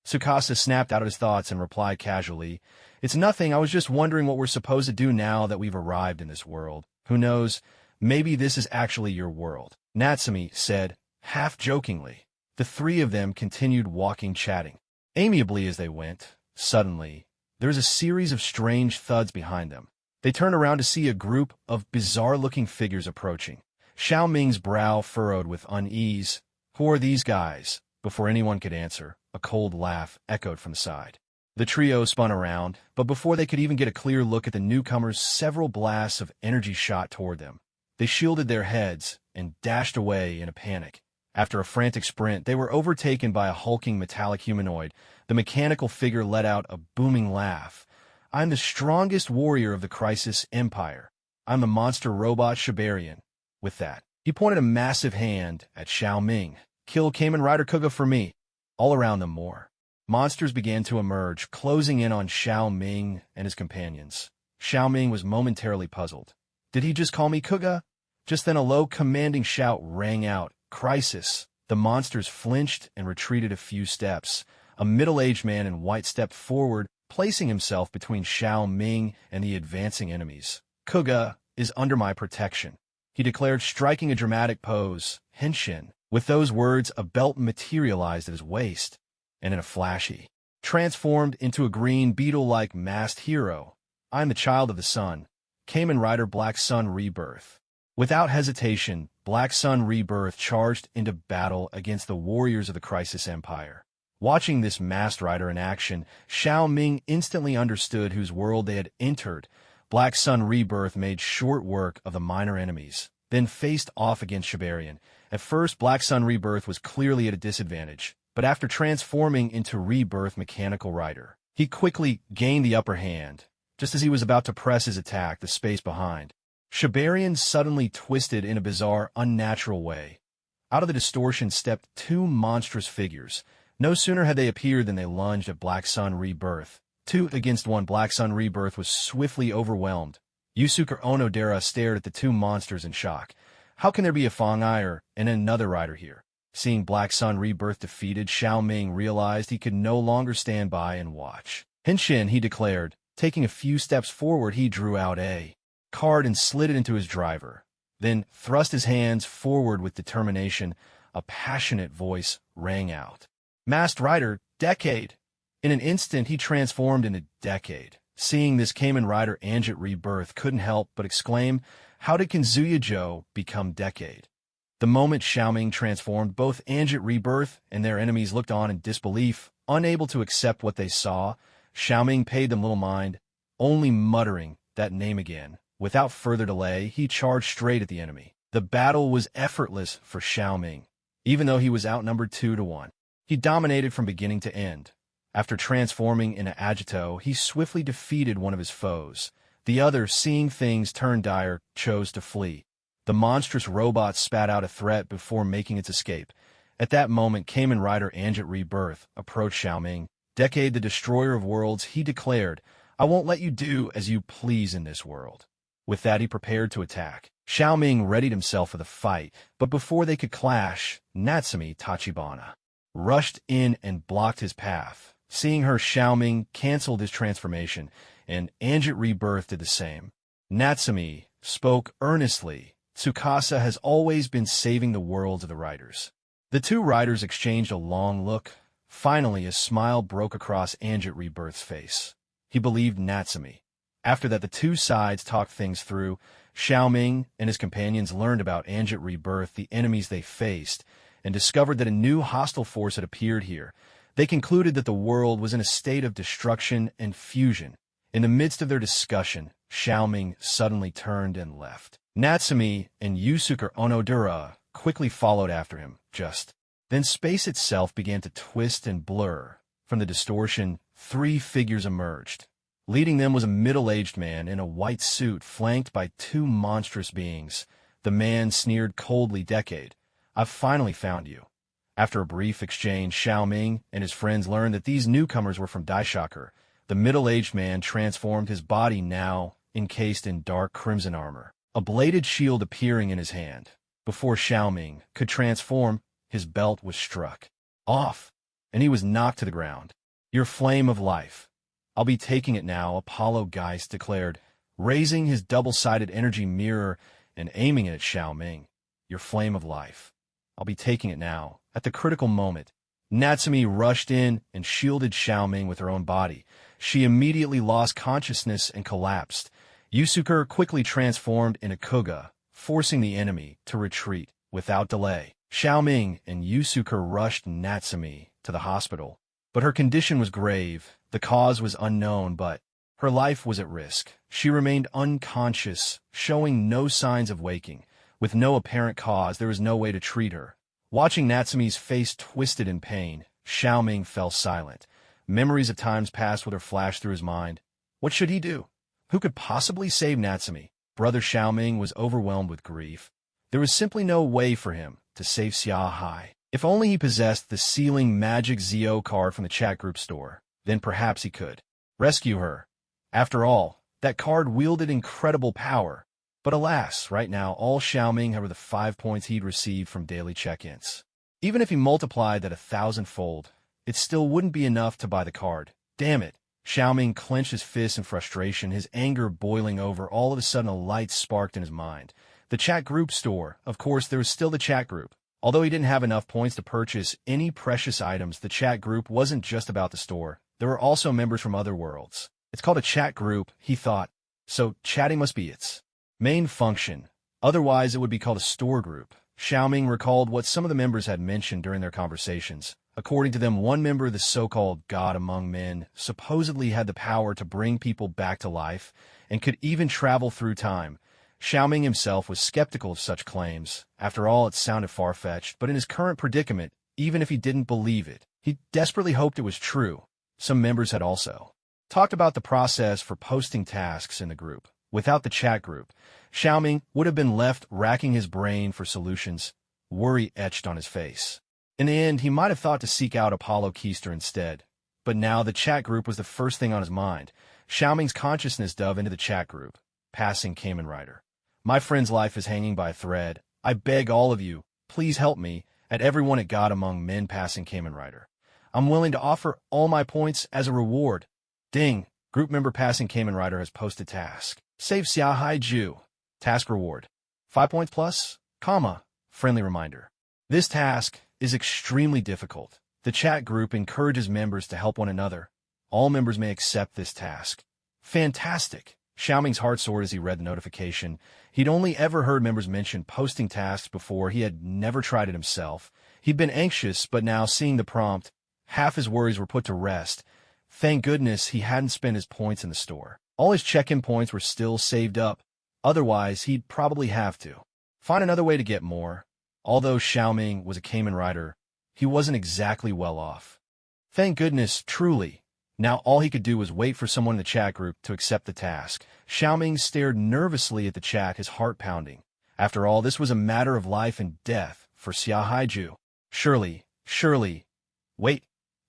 Tsukasa snapped out of his thoughts and replied casually, "It's nothing, I was just wondering what we're supposed to do now that we've arrived in this world. Who knows, maybe this is actually your world," Natsumi said, half-jokingly. The three of them continued walking, chatting amiably as they went. Suddenly, there was a series of strange thuds behind them. They turned around to see a group of bizarre-looking figures approaching. Xiao Ming's brow furrowed with unease. "Who are these guys?" Before anyone could answer, a cold laugh echoed from the side. The trio spun around, but before they could even get a clear look at the newcomers, several blasts of energy shot toward them. They shielded their heads and dashed away in a panic. After a frantic sprint, they were overtaken by a hulking metallic humanoid. The mechanical figure let out a booming laugh. "I'm the strongest warrior of the Crisis Empire. I'm the monster robot Shibarian." With that, he pointed a massive hand at Xiao Ming. "Kill Kamen Rider Kuga for me." All around them more monsters began to emerge, closing in on Xiao Ming and his companions. Xiao Ming was momentarily puzzled. Did he just call me Kuga? Just then a low, commanding shout rang out. "Crisis!" The monsters flinched and retreated a few steps. A middle-aged man in white stepped forward, placing himself between Xiao Ming and the advancing enemies. "Kuga is under my protection," he declared, striking a dramatic pose. "Henshin." With those words, a belt materialized at his waist, and in a flash he transformed into a green beetle-like masked hero. "I'm the child of the sun, Kamen Rider Black Sun Rebirth." Without hesitation, Black Sun Rebirth charged into battle against the warriors of the Crisis Empire. Watching this masked rider in action, Xiao Ming instantly understood whose world they had entered. Black Sun Rebirth made short work of the minor enemies, then faced off against Shibarian. At first, Black Sun Rebirth was clearly at a disadvantage, but after transforming into Rebirth Mechanical Rider, he quickly gained the upper hand. Just as he was about to press his attack, the space behind Shibarian suddenly twisted in a bizarre, unnatural way. Out of the distortion stepped two monstrous figures. No sooner had they appeared than they lunged at Black Sun Rebirth. 2 against 1, Black Sun Rebirth was swiftly overwhelmed. Yusuke Onodera stared at the two monsters in shock. How can there be a Fangire and another rider here? Seeing Black Sun Rebirth defeated, Xiao Ming realized he could no longer stand by and watch. "Henshin," he declared. Taking a few steps forward, he drew out a card and slid it into his driver, then thrust his hands forward with determination. A passionate voice rang out. "Masked Rider, Decade!" In an instant, he transformed into Decade. Seeing this, Kamen Rider Anjit Rebirth couldn't help but exclaim, "How did Kenzuya-jo become Decade?" The moment Xiao Ming transformed, both Anjit Rebirth and their enemies looked on in disbelief, unable to accept what they saw. Xiao Ming paid them little mind, only muttering that name again. Without further delay, he charged straight at the enemy. The battle was effortless for Xiao Ming, even though he was outnumbered 2-1. He dominated from beginning to end. After transforming into Agito, he swiftly defeated one of his foes. The other, seeing things turn dire, chose to flee. The monstrous robot spat out a threat before making its escape. At that moment, Kamen Rider Anjit Rebirth approached Xiao Ming. "Decade, the destroyer of worlds," he declared. "I won't let you do as you please in this world." With that, he prepared to attack. Xiao Ming readied himself for the fight, but before they could clash, Natsumi Tachibana rushed in and blocked his path. Seeing her, Xiao Ming canceled his transformation, and Anjit Rebirth did the same. Natsumi spoke earnestly. "Tsukasa has always been saving the worlds of the riders." The two riders exchanged a long look. Finally, a smile broke across Anjit Rebirth's face. He believed Natsumi. After that, the two sides talked things through. Xiao Ming and his companions learned about Anjit Rebirth, the enemies they faced, and discovered that a new hostile force had appeared here. They concluded that the world was in a state of destruction and fusion. In the midst of their discussion, Xiao Ming suddenly turned and left. Natsumi and Yusuke Onodera quickly followed after him, just. Then space itself began to twist and blur. From the distortion, 3 figures emerged. Leading them was a middle-aged man in a white suit flanked by 2 monstrous beings. The man sneered coldly, "Decade, I've finally found you." After a brief exchange, Xiaoming and his friends learned that these newcomers were from Daishocker. The middle-aged man transformed, his body now encased in dark crimson armor, a bladed shield appearing in his hand. Before Xiaoming could transform, his belt was struck off, and he was knocked to the ground. "Your flame of life. I'll be taking it now," Apollo Geist declared, raising his double-sided energy mirror and aiming it at Xiaoming. "Your flame of life. I'll be taking it now." At the critical moment, Natsumi rushed in and shielded Xiaoming with her own body. She immediately lost consciousness and collapsed. Yusuke quickly transformed in a Kuga, forcing the enemy to retreat without delay. Xiaoming and Yusuke rushed Natsumi to the hospital, but her condition was grave. The cause was unknown, but her life was at risk. She remained unconscious, showing no signs of waking. With no apparent cause, there was no way to treat her. Watching Natsumi's face twisted in pain, Xiaoming fell silent. Memories of times past with her flashed through his mind. What should he do? Who could possibly save Natsumi? Brother Xiaoming was overwhelmed with grief. There was simply no way for him to save Xia Hai. If only he possessed the sealing magic Zio card from the chat group store, then perhaps he could rescue her. After all, that card wielded incredible power. But alas, right now, all Xiaoming had were the 5 points he'd received from daily check-ins. Even if he multiplied that 1,000-fold, it still wouldn't be enough to buy the card. Damn it. Xiaoming clenched his fists in frustration, his anger boiling over. All of a sudden, a light sparked in his mind. The chat group store. Of course, there was still the chat group. Although he didn't have enough points to purchase any precious items, the chat group wasn't just about the store. There were also members from other worlds. It's called a chat group, he thought. So chatting must be its main function. Otherwise, it would be called a store group. Xiaoming recalled what some of the members had mentioned during their conversations. According to them, one member, the so-called God among men, supposedly had the power to bring people back to life and could even travel through time. Xiaoming himself was skeptical of such claims. After all, it sounded far-fetched, but in his current predicament, even if he didn't believe it, he desperately hoped it was true. Some members had also talked about the process for posting tasks in the group. Without the chat group, Xiaoming would have been left racking his brain for solutions, worry etched on his face. In the end, he might have thought to seek out Apollo Keister instead. But now the chat group was the first thing on his mind. Xiaoming's consciousness dove into the chat group. Passing Kamen Rider. "My friend's life is hanging by a thread. I beg all of you, please help me, and everyone at God Among Men. Passing Kamen Rider. I'm willing to offer all my points as a reward." Ding! Group member Passing Kamen Rider has posted task. Save Xia Hai Ju. Task reward. 5 points plus, comma, friendly reminder. This task is extremely difficult. The chat group encourages members to help one another. All members may accept this task. Fantastic! Xiaoming's heart soared as he read the notification. He'd only ever heard members mention posting tasks before. He had never tried it himself. He'd been anxious, but now seeing the prompt, half his worries were put to rest. Thank goodness he hadn't spent his points in the store. All his check-in points were still saved up. Otherwise, he'd probably have to find another way to get more. Although Xiaoming was a Kamen Rider, he wasn't exactly well off. Thank goodness, truly. Now all he could do was wait for someone in the chat group to accept the task. Xiaoming stared nervously at the chat, his heart pounding. After all, this was a matter of life and death for Xia Haiju. Surely. Wait,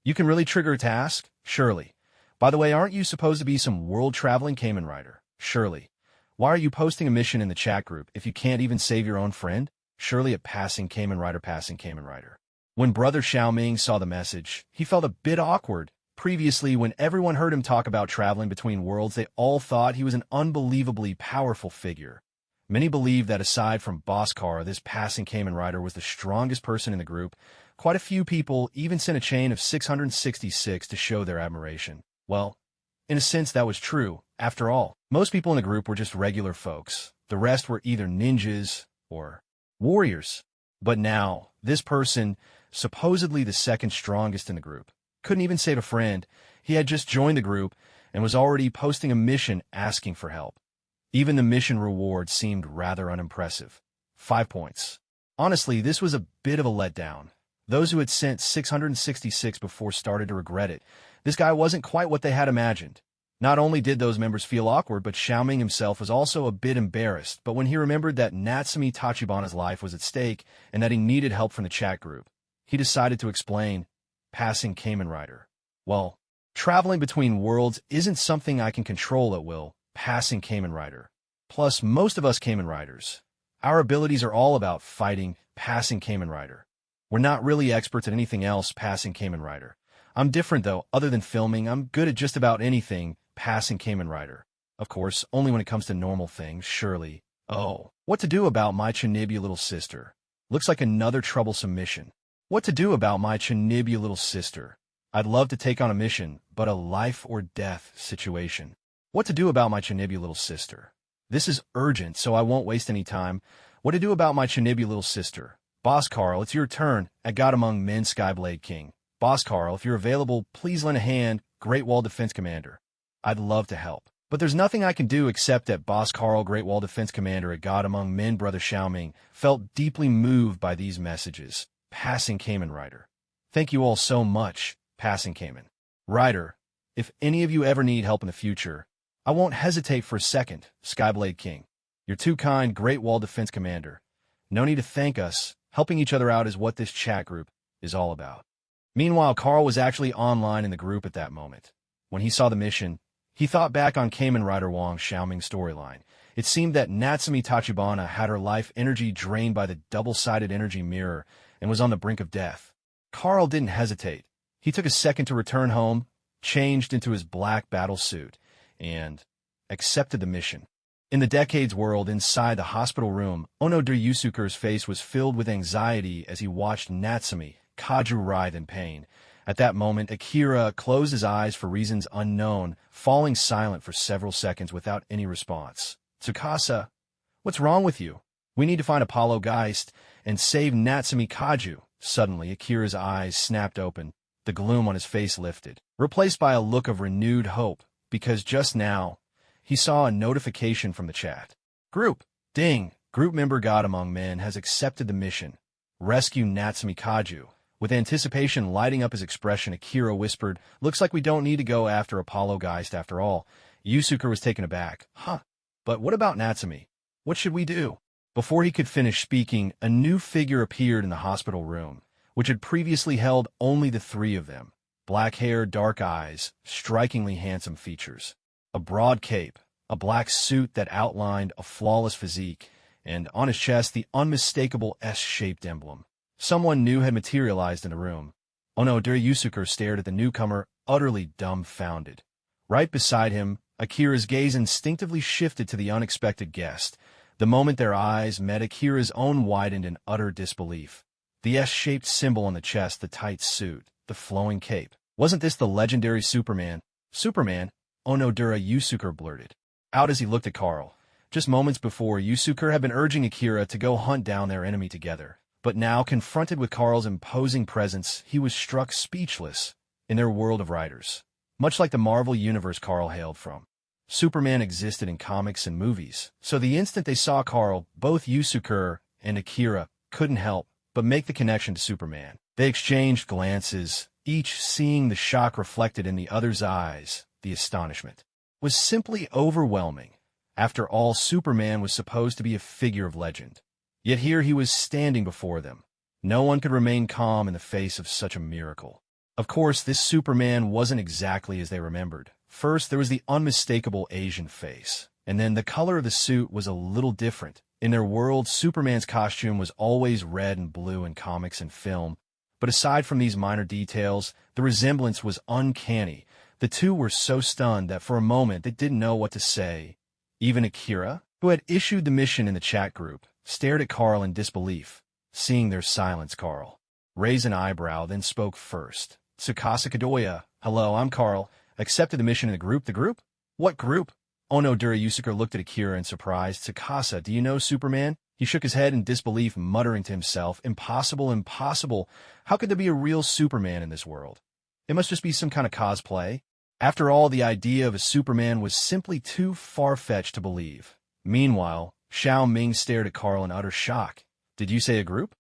you can really trigger a task? Surely. By the way, aren't you supposed to be some world-traveling Kamen Rider? Surely. Why are you posting a mission in the chat group if you can't even save your own friend? Surely at Passing Kamen Rider. When Brother Xiaoming saw the message, he felt a bit awkward. Previously, when everyone heard him talk about traveling between worlds, they all thought he was an unbelievably powerful figure. Many believed that aside from Boskar, this Passing Kamen Rider was the strongest person in the group. Quite a few people even sent a chain of 666 to show their admiration. Well, in a sense that was true. After all, most people in the group were just regular folks. The rest were either ninjas or warriors. But now, this person, supposedly the second strongest in the group, couldn't even save a friend. He had just joined the group and was already posting a mission asking for help. Even the mission reward seemed rather unimpressive. 5 points. Honestly, this was a bit of a letdown. Those who had sent 666 before started to regret it. This guy wasn't quite what they had imagined. Not only did those members feel awkward, but Xiaoming himself was also a bit embarrassed, but when he remembered that Natsumi Tachibana's life was at stake and that he needed help from the chat group, he decided to explain, passing Kamen Rider. Well, traveling between worlds isn't something I can control at will, passing Kamen Rider. Plus, most of us Kamen Riders, our abilities are all about fighting, passing Kamen Rider. We're not really experts at anything else, passing Kamen Rider. I'm different though, other than filming, I'm good at just about anything, passing Kamen Rider. Of course, only when it comes to normal things, surely. Oh, what to do about my Tsunade little sister? Looks like another troublesome mission. What to do about my Tsunade little sister? I'd love to take on a mission, but a life or death situation. What to do about my Tsunade little sister? This is urgent, so I won't waste any time. What to do about my Tsunade little sister? Boss Carl, it's your turn, at God Among Men Skyblade King. Boss Carl, if you're available, please lend a hand, Great Wall Defense Commander. I'd love to help. But there's nothing I can do except that Boss Carl, Great Wall Defense Commander at God Among Men, Brother Xiaoming, felt deeply moved by these messages. Passing Kamen Rider. Thank you all so much, passing Kamen Rider. If any of you ever need help in the future, I won't hesitate for a second, Skyblade King. You're too kind, Great Wall Defense Commander. No need to thank us. Helping each other out is what this chat group is all about. Meanwhile, Carl was actually online in the group at that moment. When he saw the mission, he thought back on Kamen Rider Wang Xiaoming's storyline. It seemed that Natsumi Tachibana had her life energy drained by the double-sided energy mirror and was on the brink of death. Carl didn't hesitate. He took a second to return home, changed into his black battle suit, and accepted the mission. In the Decades world inside the hospital room, Onodera Yusuke's face was filled with anxiety as he watched Natsumi Kaju writhe in pain. At that moment, Akira closed his eyes for reasons unknown, falling silent for several seconds without any response. Tsukasa, what's wrong with you? We need to find Apollo Geist and save Natsumi Kaju. Suddenly, Akira's eyes snapped open. The gloom on his face lifted, replaced by a look of renewed hope, because just now, he saw a notification from the chat. Group. Ding. Group member God Among Men has accepted the mission. Rescue Natsumi Kaju. With anticipation lighting up his expression, Akira whispered, looks like we don't need to go after Apollo Geist after all. Yusuke was taken aback. Huh. But what about Natsumi? What should we do? Before he could finish speaking, a new figure appeared in the hospital room, which had previously held only the three of them. Black hair, dark eyes, strikingly handsome features. A broad cape, a black suit that outlined a flawless physique, and on his chest the unmistakable S-shaped emblem. Someone new had materialized in the room. Onodera Yusuke stared at the newcomer, utterly dumbfounded. Right beside him, Akira's gaze instinctively shifted to the unexpected guest. The moment their eyes met, Akira's own widened in utter disbelief. The S-shaped symbol on the chest, the tight suit, the flowing cape. Wasn't this the legendary Superman? Superman? Onodera Yusuke blurted out as he looked at Carl. Just moments before, Yusuke had been urging Akira to go hunt down their enemy together. But now, confronted with Carl's imposing presence, he was struck speechless. In their world of writers, much like the Marvel universe Carl hailed from, Superman existed in comics and movies. So the instant they saw Carl, both Yusuke and Akira couldn't help but make the connection to Superman. They exchanged glances, each seeing the shock reflected in the other's eyes. The astonishment was simply overwhelming. After all, Superman was supposed to be a figure of legend. Yet here he was standing before them. No one could remain calm in the face of such a miracle. Of course, this Superman wasn't exactly as they remembered. First, there was the unmistakable Asian face, and then the color of the suit was a little different. In their world, Superman's costume was always red and blue in comics and film, but aside from these minor details, the resemblance was uncanny. The two were so stunned that for a moment they didn't know what to say. Even Akira, who had issued the mission in the chat group, stared at Carl in disbelief. Seeing their silence, Carl raised an eyebrow, then spoke first. Tsukasa Kadoya, hello, I'm Carl. Accepted the mission in the group. The group? What group? Onodera Yusuke looked at Akira in surprise. Tsukasa, do you know Superman? He shook his head in disbelief, muttering to himself, impossible, impossible. How could there be a real Superman in this world? It must just be some kind of cosplay. After all, the idea of a Superman was simply too far-fetched to believe. Meanwhile, Xiao Ming stared at Carl in utter shock. Did you say a group?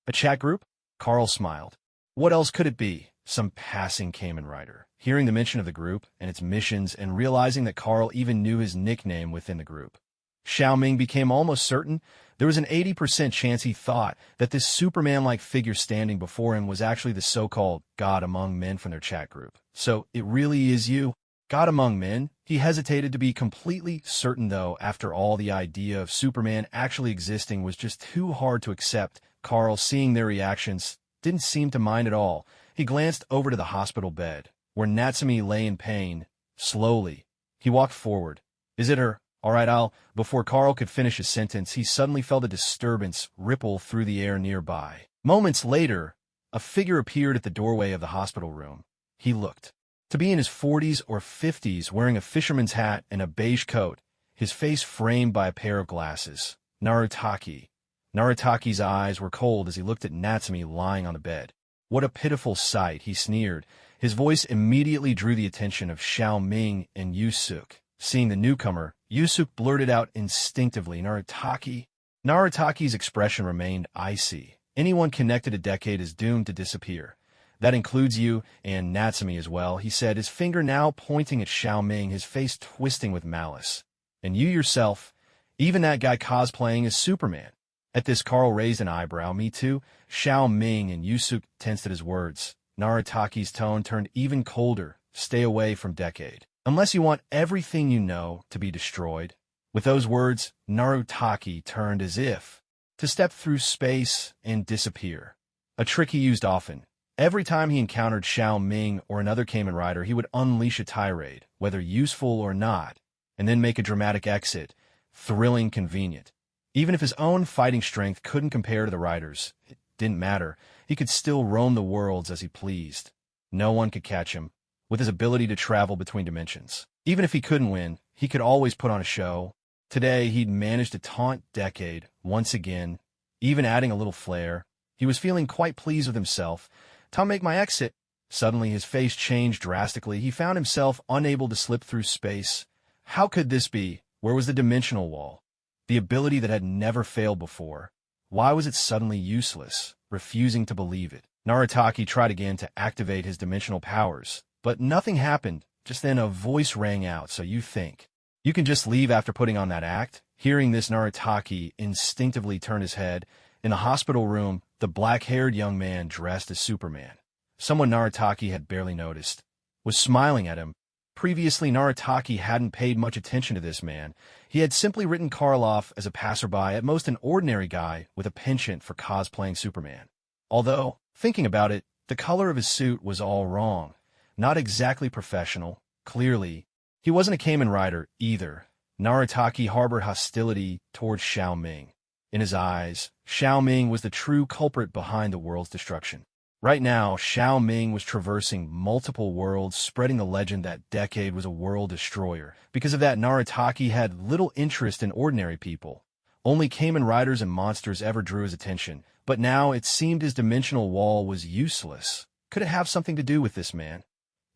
A chat group? Carl smiled. What else could it be? Some passing Kamen Rider. Hearing the mention of the group and its missions and realizing that Carl even knew his nickname within the group, Xiao Ming became almost certain there was an 80% chance he thought that this Superman-like figure standing before him was actually the so-called God among men from their chat group. So, it really is you? God among men? He hesitated to be completely certain, though. After all, the idea of Superman actually existing was just too hard to accept. Carl, seeing their reactions, didn't seem to mind at all. He glanced over to the hospital bed, where Natsume lay in pain. Slowly, he walked forward. Is it her? All right, Before Carl could finish his sentence, he suddenly felt a disturbance ripple through the air nearby. Moments later, a figure appeared at the doorway of the hospital room. He looked to be in his 40s or 50s, wearing a fisherman's hat and a beige coat, his face framed by a pair of glasses. Narutaki. Narutaki's eyes were cold as he looked at Natsume lying on the bed. What a pitiful sight, he sneered. His voice immediately drew the attention of Xiao Ming and Yusuke. Seeing the newcomer, Yusuke blurted out instinctively, Narutaki. Narutaki's expression remained icy. Anyone connected a decade is doomed to disappear. That includes you and Natsume as well, he said, his finger now pointing at Xiao Ming, his face twisting with malice. And you yourself, even that guy cosplaying as Superman. At this, Carl raised an eyebrow. Me too? Xiao Ming and Yusuke tensed at his words. Narutaki's tone turned even colder. Stay away from Decade. Unless you want everything you know to be destroyed. With those words, Narutaki turned as if to step through space and disappear. A trick he used often. Every time he encountered Xiao Ming or another Kamen Rider, he would unleash a tirade, whether useful or not, and then make a dramatic exit. Thrilling, convenient. Even if his own fighting strength couldn't compare to the Riders, it didn't matter. He could still roam the worlds as he pleased. No one could catch him. With his ability to travel between dimensions. Even if he couldn't win, he could always put on a show. Today, he'd managed to taunt Decade once again, even adding a little flair. He was feeling quite pleased with himself. Time to make my exit. Suddenly, his face changed drastically. He found himself unable to slip through space. How could this be? Where was the dimensional wall? The ability that had never failed before. Why was it suddenly useless? Refusing to believe it. Narutaki tried again to activate his dimensional powers. But nothing happened. Just then a voice rang out. So you think you can just leave after putting on that act? Hearing this, Narutaki instinctively turned his head. In the hospital room, the black-haired young man dressed as Superman, someone Narutaki had barely noticed, was smiling at him. Previously, Narutaki hadn't paid much attention to this man. He had simply written Carl off as a passerby, at most an ordinary guy with a penchant for cosplaying Superman. Although, thinking about it, the color of his suit was all wrong. Not exactly professional. Clearly, he wasn't a Kamen Rider either. Narutaki harbored hostility towards Xiao Ming. In his eyes, Xiao Ming was the true culprit behind the world's destruction. Right now, Xiao Ming was traversing multiple worlds, spreading the legend that Decade was a world destroyer. Because of that, Narutaki had little interest in ordinary people. Only Kamen Riders and monsters ever drew his attention. But now it seemed his dimensional wall was useless. Could it have something to do with this man?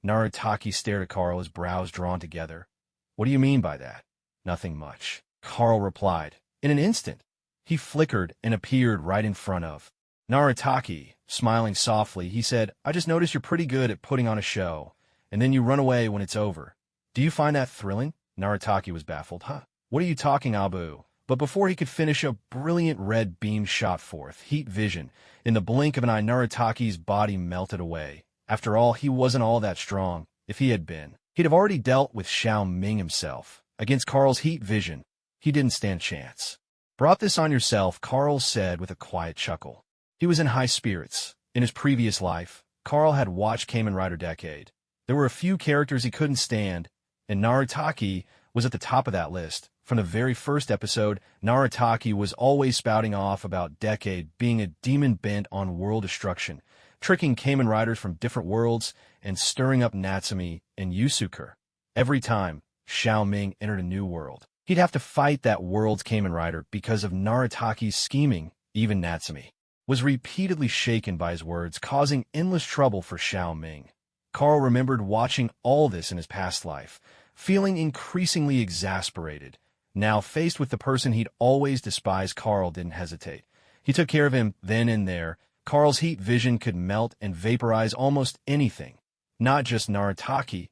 Narutaki stared at Carl, his brows drawn together. What do you mean by that? Nothing much, Carl replied. In an instant, he flickered and appeared right in front of Narutaki. Smiling softly, he said, I just noticed you're pretty good at putting on a show, and then you run away when it's over. Do you find that thrilling? Narutaki was baffled. Huh? What are you talking, Abu? But before he could finish, a brilliant red beam shot forth, heat vision. In the blink of an eye, Narutaki's body melted away. After all, he wasn't all that strong. If he had been, he'd have already dealt with Xiao Ming himself. Against Carl's heat vision, he didn't stand a chance. Brought this on yourself, Carl said with a quiet chuckle. He was in high spirits. In his previous life, Carl had watched Kamen Rider Decade. There were a few characters he couldn't stand, and Narutaki was at the top of that list. From the very first episode, Narutaki was always spouting off about Decade being a demon bent on world destruction, tricking Kamen Riders from different worlds and stirring up Natsume and Yusuke. Every time Xiao Ming entered a new world, he'd have to fight that world's Kamen Rider because of Narutaki's scheming. Even Natsume was repeatedly shaken by his words, causing endless trouble for Xiao Ming. Carl remembered watching all this in his past life, feeling increasingly exasperated. Now, faced with the person he'd always despised, Carl didn't hesitate. He took care of him then and there. Carl's heat vision could melt and vaporize almost anything. Not just Narataki.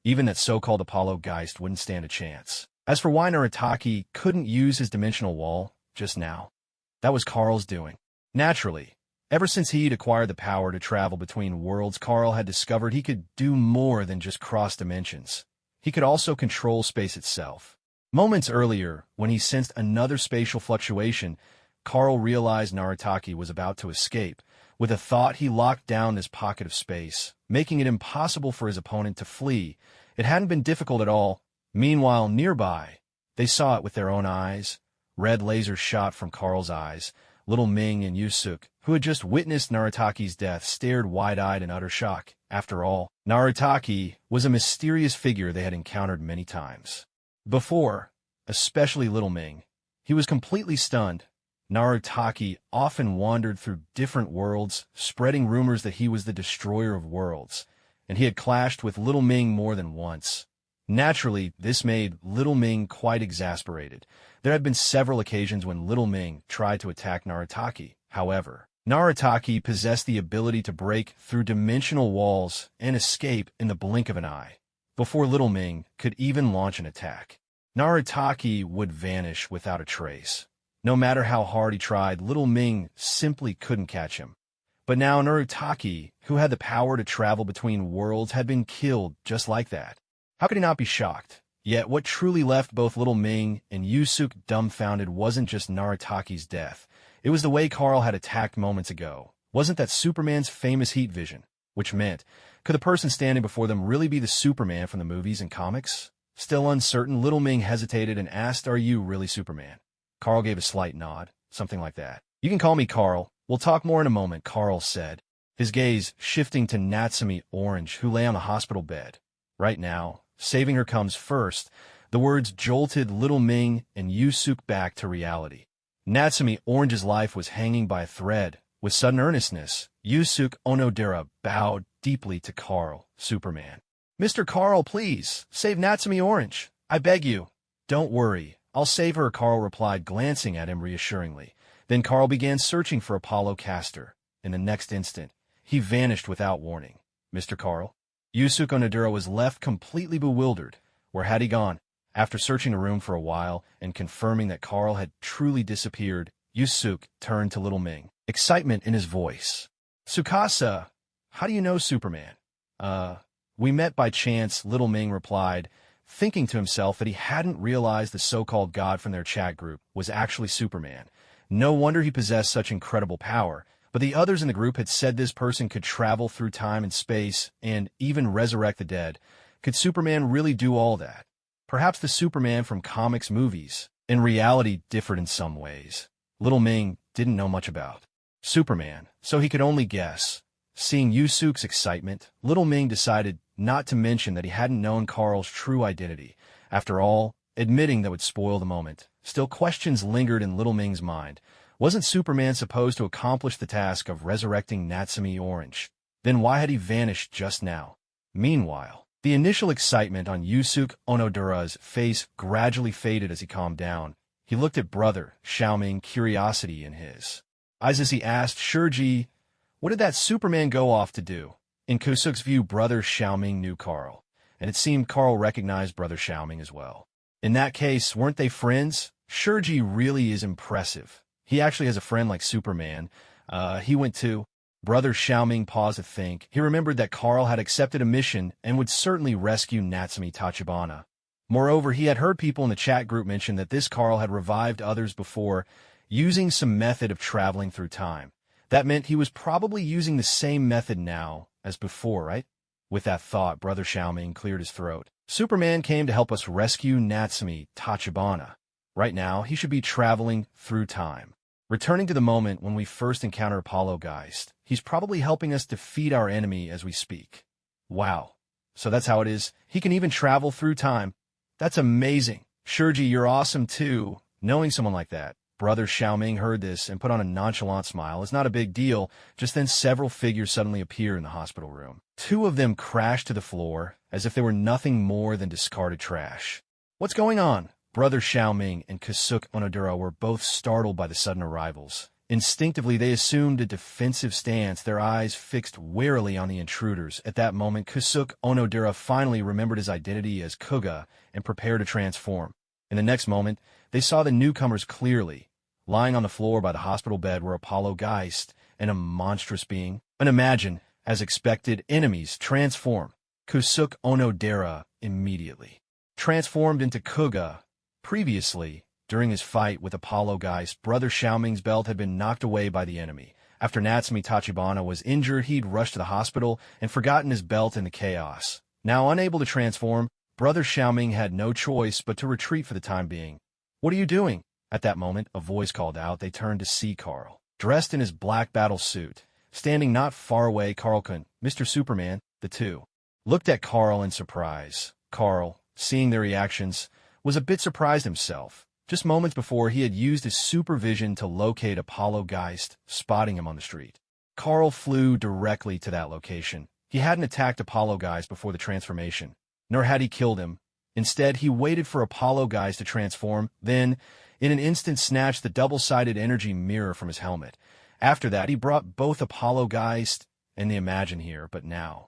Even that so-called Apollo Geist wouldn't stand a chance. As for why Narataki couldn't use his dimensional wall just now, that was Carl's doing. Naturally, ever since he'd acquired the power to travel between worlds, Carl had discovered he could do more than just cross dimensions. He could also control space itself. Moments earlier, when he sensed another spatial fluctuation, Carl realized Narataki was about to escape. With a thought, he locked down this pocket of space, making it impossible for his opponent to flee. It hadn't been difficult at all. Meanwhile, nearby, they saw it with their own eyes. Red laser shot from Carl's eyes. Little Ming and Yusuk, who had just witnessed Narataki's death, stared wide-eyed in utter shock. After all, Narataki was a mysterious figure they had encountered many times before, especially Little Ming. He was completely stunned. Narataki often wandered through different worlds, spreading rumors that he was the destroyer of worlds, and he had clashed with Little Ming more than once. Naturally, this made Little Ming quite exasperated. There had been several occasions when Little Ming tried to attack Narataki. However, Narataki possessed the ability to break through dimensional walls and escape in the blink of an eye, before Little Ming could even launch an attack. Narataki would vanish without a trace. No matter how hard he tried, Little Ming simply couldn't catch him. But now Narataki, who had the power to travel between worlds, had been killed just like that. How could he not be shocked? Yet what truly left both Little Ming and Yusuk dumbfounded wasn't just Narataki's death. It was the way Carl had attacked moments ago. Wasn't that Superman's famous heat vision? Which meant, could the person standing before them really be the Superman from the movies and comics? Still uncertain, Little Ming hesitated and asked, "Are you really Superman?" Carl gave a slight nod, something like that. "You can call me Carl. We'll talk more in a moment," Carl said, his gaze shifting to Natsumi Orange, who lay on the hospital bed. Right now, saving her comes first. The words jolted Little Ming and Yusuk back to reality. Natsumi Orange's life was hanging by a thread. With sudden earnestness, Yusuk Onodera bowed deeply to Carl, Superman. "Mr. Carl, please, save Natsumi Orange. I beg you." "Don't worry, I'll save her," Carl replied, glancing at him reassuringly. Then Carl began searching for Apollo Castor. In the next instant, he vanished without warning. "Mr. Carl?" Yusuk Onodera was left completely bewildered. Where had he gone? After searching the room for a while and confirming that Carl had truly disappeared, Yusuk turned to Little Ming, excitement in his voice. "Tsukasa, how do you know Superman?" We met by chance," Little Ming replied, thinking to himself that he hadn't realized the so-called god from their chat group was actually Superman. No wonder he possessed such incredible power. But the others in the group had said this person could travel through time and space and even resurrect the dead. Could Superman really do all that? Perhaps the Superman from comics movies, in reality, differed in some ways. Little Ming didn't know much about Superman, so he could only guess. Seeing Yusuk's excitement, Little Ming decided not to mention that he hadn't known Carl's true identity. After all, admitting that would spoil the moment. Still, questions lingered in Little Ming's mind. Wasn't Superman supposed to accomplish the task of resurrecting Natsumi Orange? Then why had he vanished just now? Meanwhile, the initial excitement on Yusuk Onodera's face gradually faded as he calmed down. He looked at brother Xiaoming, curiosity in his eyes as he asked, "Shurji, what did that Superman go off to do?" In Kusuk's view, brother Xiaoming knew Carl, and it seemed Carl recognized brother Xiaoming as well. In that case, weren't they friends? Shurji really is impressive. He actually has a friend like Superman. He went to... Brother Xiaoming paused to think. He remembered that Carl had accepted a mission and would certainly rescue Natsumi Tachibana. Moreover, he had heard people in the chat group mention that this Carl had revived others before, using some method of traveling through time. That meant he was probably using the same method now as before, right? With that thought, brother Xiaoming cleared his throat. Superman came to help us rescue Natsumi Tachibana. Right now, he should be traveling through time. Returning to the moment when we first encountered Apollo Geist, he's probably helping us defeat our enemy as we speak. Wow. So that's how it is. He can even travel through time. That's amazing. Shurji, you're awesome too. Knowing someone like that. Brother Xiaoming heard this and put on a nonchalant smile. It's not a big deal. Just then several figures suddenly appear in the hospital room. Two of them crashed to the floor as if they were nothing more than discarded trash. What's going on? Brother Xiaoming and Kusuk Onodera were both startled by the sudden arrivals. Instinctively, they assumed a defensive stance, their eyes fixed warily on the intruders. At that moment, Kusuke Onodera finally remembered his identity as Kuga and prepared to transform. In the next moment, they saw the newcomers clearly. Lying on the floor by the hospital bed were Apollo Geist and a monstrous being. And imagine, as expected, enemies transform. Kusuke Onodera immediately transformed into Kuga. Previously, during his fight with Apollo Geist, Brother Xiaoming's belt had been knocked away by the enemy. After Natsumi Tachibana was injured, he'd rushed to the hospital and forgotten his belt in the chaos. Now unable to transform, Brother Xiaoming had no choice but to retreat for the time being. "What are you doing?" At that moment, a voice called out. They turned to see Carl, dressed in his black battle suit. Standing not far away, Carl-kun, Mr. Superman, the two looked at Carl in surprise. Carl, seeing their reactions, was a bit surprised himself. Just moments before, he had used his supervision to locate Apollo Geist, spotting him on the street. Carl flew directly to that location. He hadn't attacked Apollo Geist before the transformation, nor had he killed him. Instead, he waited for Apollo Geist to transform, then, in an instant, snatched the double-sided energy mirror from his helmet. After that, he brought both Apollo Geist and the Imagine here, but now.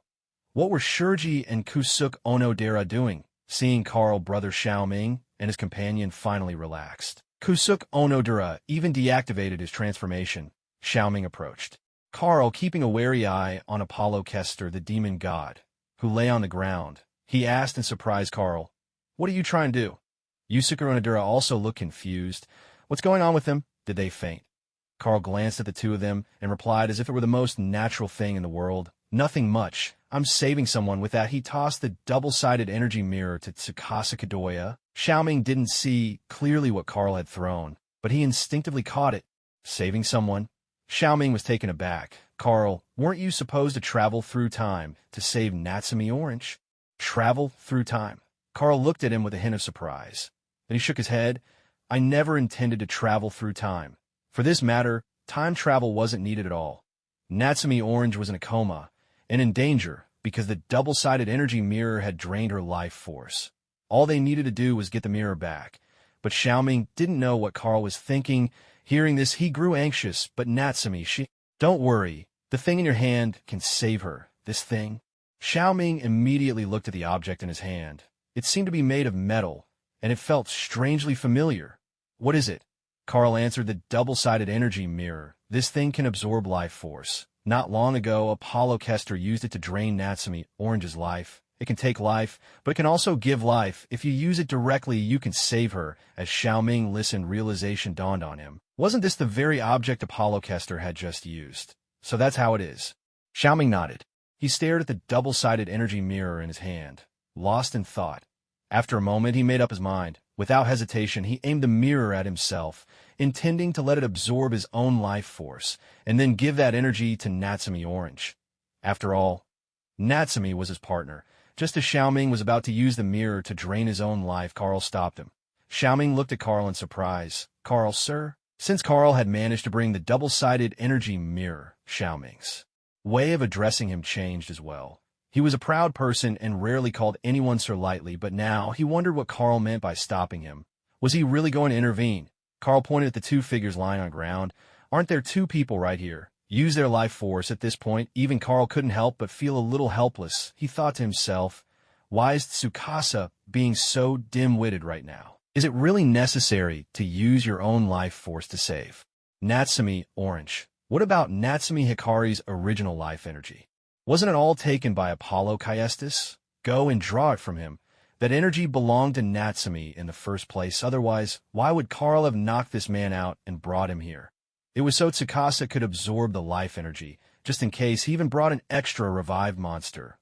What were Shurji and Kusuke Onodera doing? Seeing Carl, Brother Xiaoming, and his companion finally relaxed. Kusuke Onodera even deactivated his transformation. Xiaoming approached. Carl, keeping a wary eye on Apollo Kester, the demon god, who lay on the ground, he asked in surprise, "Carl, what are you trying to do?" Yusuke Onodera also looked confused. "What's going on with them? Did they faint?" Carl glanced at the two of them and replied as if it were the most natural thing in the world. "Nothing much. I'm saving someone with that." He tossed the double-sided energy mirror to Tsukasa Kadoya. Xiaoming didn't see clearly what Carl had thrown, but he instinctively caught it. Saving someone? Xiaoming was taken aback. "Carl, weren't you supposed to travel through time to save Natsumi Orange?" Travel through time? Carl looked at him with a hint of surprise. Then he shook his head. "I never intended to travel through time. For this matter, time travel wasn't needed at all. Natsumi Orange was in a coma, and in danger because the double-sided energy mirror had drained her life force. All they needed to do was get the mirror back." But Xiaoming didn't know what Carl was thinking. Hearing this, he grew anxious. "But Natsumi, she—" "Don't worry. The thing in your hand can save her. This thing." Xiaoming immediately looked at the object in his hand. It seemed to be made of metal, and it felt strangely familiar. "What is it?" Carl answered. "The double-sided energy mirror. This thing can absorb life force. Not long ago, Apollo Kester used it to drain Natsumi Orange's life. It can take life, but it can also give life. If you use it directly, you can save her." As Xiaoming listened, realization dawned on him. Wasn't this the very object Apollo Kester had just used? So that's how it is. Xiaoming nodded. He stared at the double-sided energy mirror in his hand, lost in thought. After a moment, he made up his mind. Without hesitation, he aimed the mirror at himself, intending to let it absorb his own life force, and then give that energy to Natsumi Orange. After all, Natsumi was his partner. Just as Xiaoming was about to use the mirror to drain his own life, Carl stopped him. Xiaoming looked at Carl in surprise. "Carl, sir?" Since Carl had managed to bring the double-sided energy mirror, Xiaoming's way of addressing him changed as well. He was a proud person and rarely called anyone sir lightly, but now he wondered what Carl meant by stopping him. Was he really going to intervene? Carl pointed at the two figures lying on the ground. "Aren't there two people right here? Use their life force." At this point, even Carl couldn't help but feel a little helpless. He thought to himself, why is Tsukasa being so dim-witted right now? Is it really necessary to use your own life force to save Natsumi Orange? What about Natsumi Hikari's original life energy? Wasn't it all taken by Apollo Kaestis? Go and draw it from him. That energy belonged to Natsumi in the first place. Otherwise, why would Carl have knocked this man out and brought him here? It was so Tsukasa could absorb the life energy. Just in case, he even brought an extra revived monster.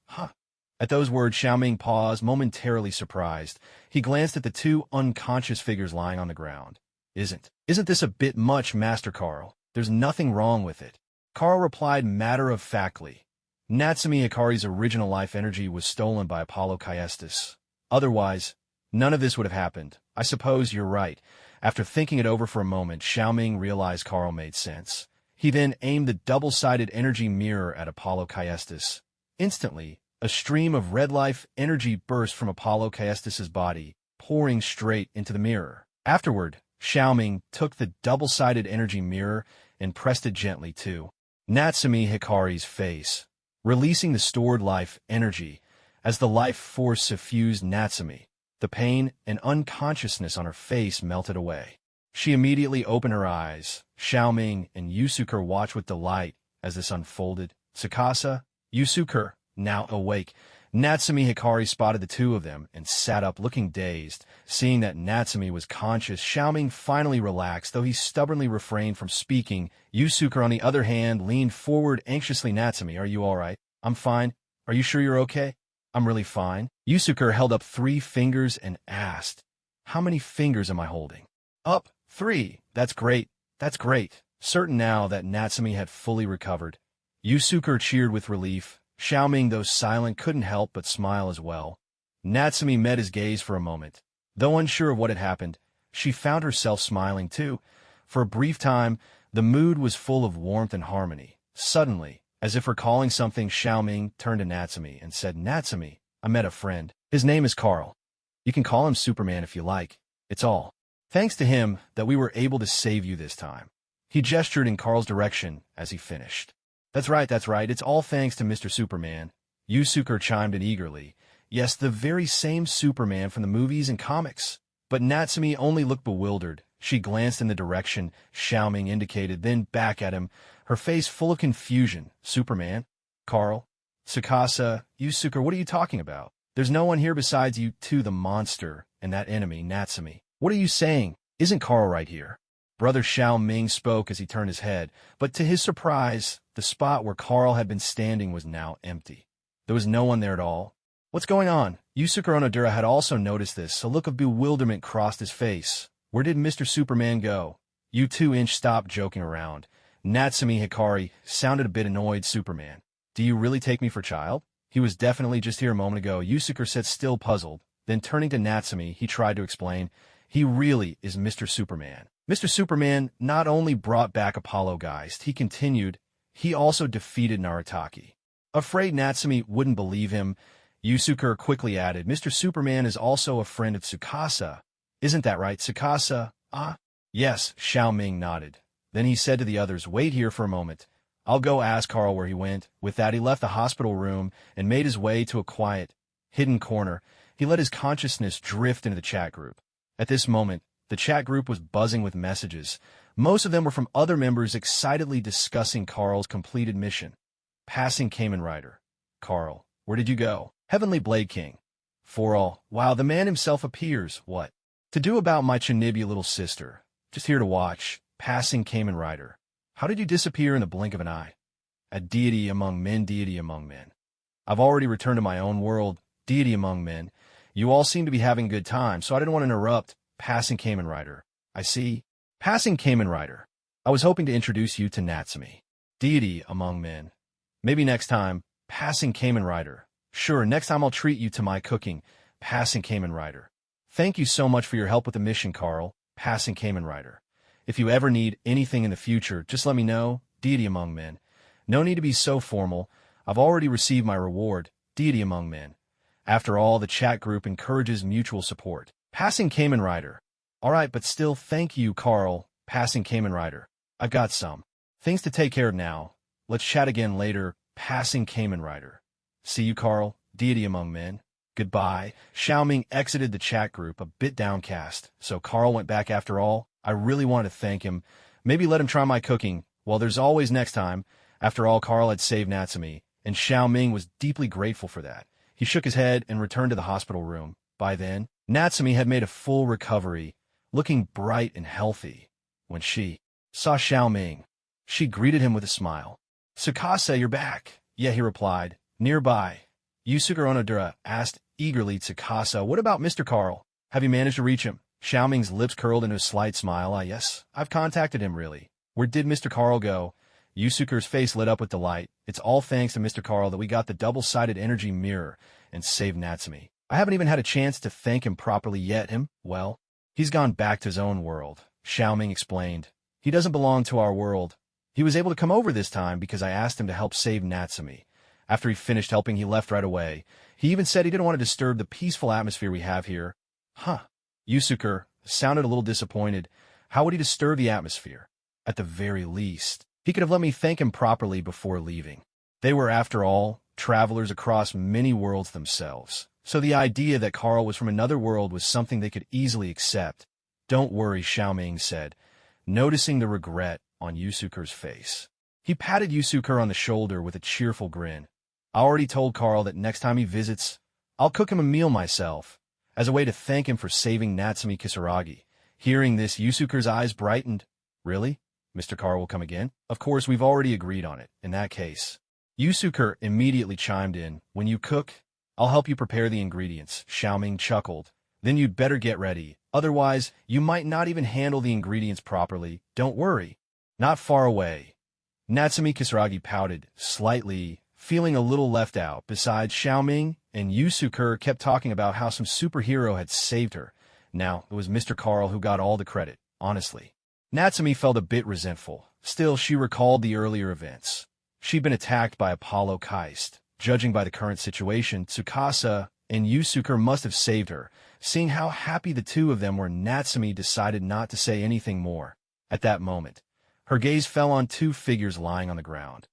At those words, Xiaoming paused, momentarily surprised. He glanced at the two unconscious figures lying on the ground. Isn't this a bit much, Master Carl? There's nothing wrong with it." Carl replied matter-of-factly. "Natsumi Hikari's original life energy was stolen by Apollo Kaestis. Otherwise, none of this would have happened. I suppose you're right." After thinking it over for a moment, Xiaoming realized Carl made sense. He then aimed the double-sided energy mirror at Apollo Kaestis. Instantly, a stream of red life energy burst from Apollo Kaestis's body, pouring straight into the mirror. Afterward, Xiaoming took the double-sided energy mirror and pressed it gently to Natsumi Hikari's face, releasing the stored life energy as the life force suffused Natsumi. The pain and unconsciousness on her face melted away. She immediately opened her eyes. Xiaoming and Yusuke watched with delight as this unfolded. Tsukasa, Yusuke, now awake. Natsumi Hikari spotted the two of them and sat up looking dazed. Seeing that Natsumi was conscious, Xiaoming finally relaxed, though he stubbornly refrained from speaking. Yusuke, on the other hand, leaned forward anxiously. Natsumi, are you all right? I'm fine. Are you sure you're okay? I'm really fine. Yusuke held up 3 fingers and asked, how many fingers am I holding? Up 3. That's great. That's great. Certain now that Natsumi had fully recovered, Yusuke cheered with relief. Xiaoming, though silent, couldn't help but smile as well. Natsumi met his gaze for a moment. Though unsure of what had happened, she found herself smiling too. For a brief time, the mood was full of warmth and harmony. Suddenly, as if recalling something, Xiaoming turned to Natsumi and said, Natsumi, I met a friend. His name is Carl. You can call him Superman if you like. It's all thanks to him that we were able to save you this time. He gestured in Carl's direction as he finished. That's right. It's all thanks to Mr. Superman. Yusuke chimed in eagerly. Yes, the very same Superman from the movies and comics. But Natsumi only looked bewildered. She glanced in the direction Xiaoming indicated, then back at him, her face full of confusion. Superman? Carl? Tsukasa? Yusuke, what are you talking about? There's no one here besides you two, the monster, and that enemy, Natsumi. What are you saying? Isn't Carl right here? Brother Xiaoming spoke as he turned his head, but to his surprise, the spot where Carl had been standing was now empty. There was no one there at all. What's going on? Yusuke Onodera had also noticed this. A look of bewilderment crossed his face. Where did Mr. Superman go? You 2-inch stopped joking around. Natsumi Hikari sounded a bit annoyed. Superman, do you really take me for child? He was definitely just here a moment ago. Yusuke said, still puzzled. Then turning to Natsumi, he tried to explain. He really is Mr. Superman. Mr. Superman not only brought back Apollo Geist, he continued, he also defeated Naruto. Afraid Natsumi wouldn't believe him, Yusuke quickly added, Mr. Superman is also a friend of Tsukasa. Isn't that right, Tsukasa? Ah? Yes, Xiaoming nodded. Then he said to the others, wait here for a moment. I'll go ask Carl where he went. With that, he left the hospital room and made his way to a quiet, hidden corner. He let his consciousness drift into the chat group. At this moment, the chat group was buzzing with messages. Most of them were from other members excitedly discussing Carl's completed mission. Passing Kamen Rider. Carl, where did you go? Heavenly Blade King. For all. Wow, the man himself appears. What? To do about my Tsunade little sister. Just here to watch. Passing Kamen Rider. How did you disappear in the blink of an eye? A deity among men, deity among men. I've already returned to my own world. Deity among men. You all seem to be having a good time, so I didn't want to interrupt. Passing Kamen Rider. I see. Passing Kamen Rider. I was hoping to introduce you to Natsumi. Deity among men. Maybe next time. Passing Kamen Rider. Sure, next time I'll treat you to my cooking. Passing Kamen Rider. Thank you so much for your help with the mission, Carl. Passing Kamen Rider. If you ever need anything in the future, just let me know. Deity among men. No need to be so formal. I've already received my reward. Deity among men. After all, the chat group encourages mutual support. Passing Kamen Rider. All right, but still, thank you, Carl. Passing Kamen Rider. I've got some things to take care of now. Let's chat again later. Passing Kamen Rider. See you, Carl. Deity among men. Goodbye. Xiaoming exited the chat group a bit downcast, so Carl went back after all. I really wanted to thank him. Maybe let him try my cooking. Well, there's always next time. After all, Carl had saved Natsumi, and Xiaoming was deeply grateful for that. He shook his head and returned to the hospital room. By then, Natsumi had made a full recovery, looking bright and healthy. When she saw Xiaoming, she greeted him with a smile. Tsukasa, you're back. Yeah, he replied. Nearby. Yusuke Onodera asked eagerly Tsukasa, what about Mr. Carl? Have you managed to reach him? Xiaoming's lips curled into a slight smile. Ah, yes, I've contacted him, really. Where did Mr. Carl go? Yusuke's face lit up with delight. It's all thanks to Mr. Carl that we got the double-sided energy mirror and saved Natsumi. I haven't even had a chance to thank him properly yet. Well, he's gone back to his own world, Xiaoming explained. He doesn't belong to our world. He was able to come over this time because I asked him to help save Natsumi. After he finished helping, he left right away. He even said he didn't want to disturb the peaceful atmosphere we have here. Huh. Yusuke sounded a little disappointed. How would he disturb the atmosphere? At the very least, he could have let me thank him properly before leaving. They were, after all, travelers across many worlds themselves, so the idea that Carl was from another world was something they could easily accept. Don't worry, Xiaoming said, noticing the regret on Yusuke's face. He patted Yusuke on the shoulder with a cheerful grin. I already told Carl that next time he visits, I'll cook him a meal myself, as a way to thank him for saving Natsume Kisaragi. Hearing this, Yusuke's eyes brightened. Really? Mr. Carl will come again? Of course, we've already agreed on it, in that case. Yusuke immediately chimed in. When you cook, I'll help you prepare the ingredients. Xiaoming chuckled. Then you'd better get ready. Otherwise, you might not even handle the ingredients properly. Don't worry. Not far away. Natsume Kisaragi pouted, slightly, feeling a little left out. Besides, Xiaoming and Yusuke kept talking about how some superhero had saved her. Now, it was Mr. Carl who got all the credit, honestly. Natsume felt a bit resentful. Still, she recalled the earlier events. She'd been attacked by Apollo Keist. Judging by the current situation, Tsukasa and Yusuke must have saved her. Seeing how happy the two of them were, Natsume decided not to say anything more. At that moment, her gaze fell on two figures lying on the ground.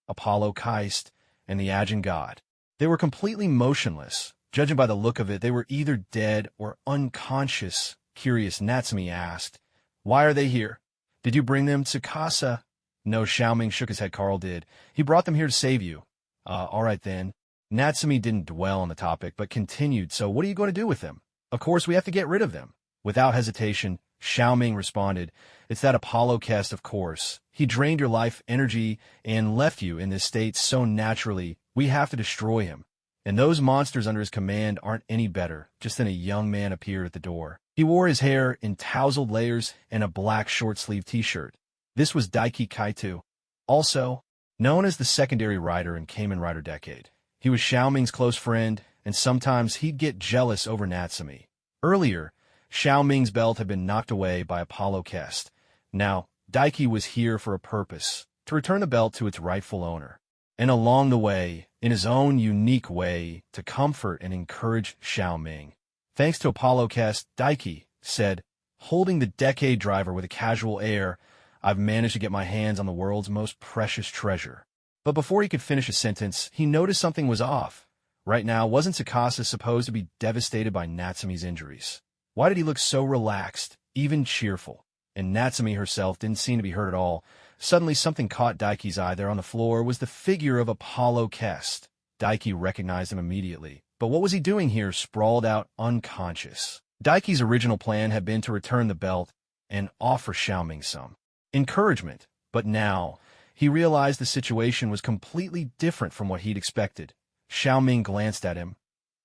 Apollo Keist and the Ajin god. They were completely motionless. Judging by the look of it, they were either dead or unconscious. Curious, Natsume asked, "Why are they here? Did you bring them, Tsukasa?" No, Xiaoming shook his head. Carl did. He brought them here to save you. All right then. Natsume didn't dwell on the topic, but continued, so what are you going to do with them? Of course, we have to get rid of them. Without hesitation, Xiaoming responded, it's that Apollo cast, of course. He drained your life energy and left you in this state so naturally, we have to destroy him. And those monsters under his command aren't any better. Just then a young man appeared at the door. He wore his hair in tousled layers and a black short-sleeved t-shirt. This was Daiki Kaito, also known as the secondary rider in Kamen Rider Decade. He was Xiaoming's close friend, and sometimes he'd get jealous over Natsume. Earlier, Xiaoming's belt had been knocked away by Apollo Kest. Now, Daiki was here for a purpose, to return the belt to its rightful owner. And along the way, in his own unique way, to comfort and encourage Xiaoming. Thanks to Apollo Kest, Daiki said, holding the Decade driver with a casual air, I've managed to get my hands on the world's most precious treasure. But before he could finish a sentence, he noticed something was off. Right now, wasn't Tsukasa supposed to be devastated by Natsume's injuries? Why did he look so relaxed, even cheerful? And Natsume herself didn't seem to be hurt at all. Suddenly, something caught Daiki's eye. There on the floor was the figure of Apollo Kest. Daiki recognized him immediately. But what was he doing here, sprawled out, unconscious? Daiki's original plan had been to return the belt and offer Xiaoming some encouragement. But now, he realized the situation was completely different from what he'd expected. Xiaoming glanced at him.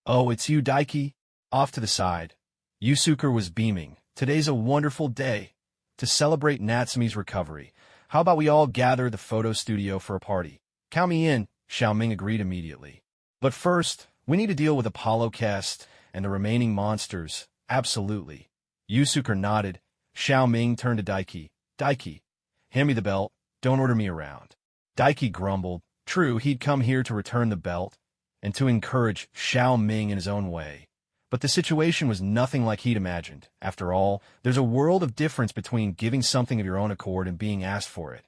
Oh, it's you, Daiki? Off to the side. Yusuke was beaming. Today's a wonderful day. To celebrate Natsume's recovery, how about we all gather at the photo studio for a party? Count me in, Xiaoming agreed immediately. But first, we need to deal with Apollo Kest and the remaining monsters. Absolutely. Yusuke nodded. Xiaoming turned to Daiki. Daiki, hand me the belt. Don't order me around. Daiki grumbled. True, he'd come here to return the belt and to encourage Xiaoming in his own way. But the situation was nothing like he'd imagined. After all, there's a world of difference between giving something of your own accord and being asked for it.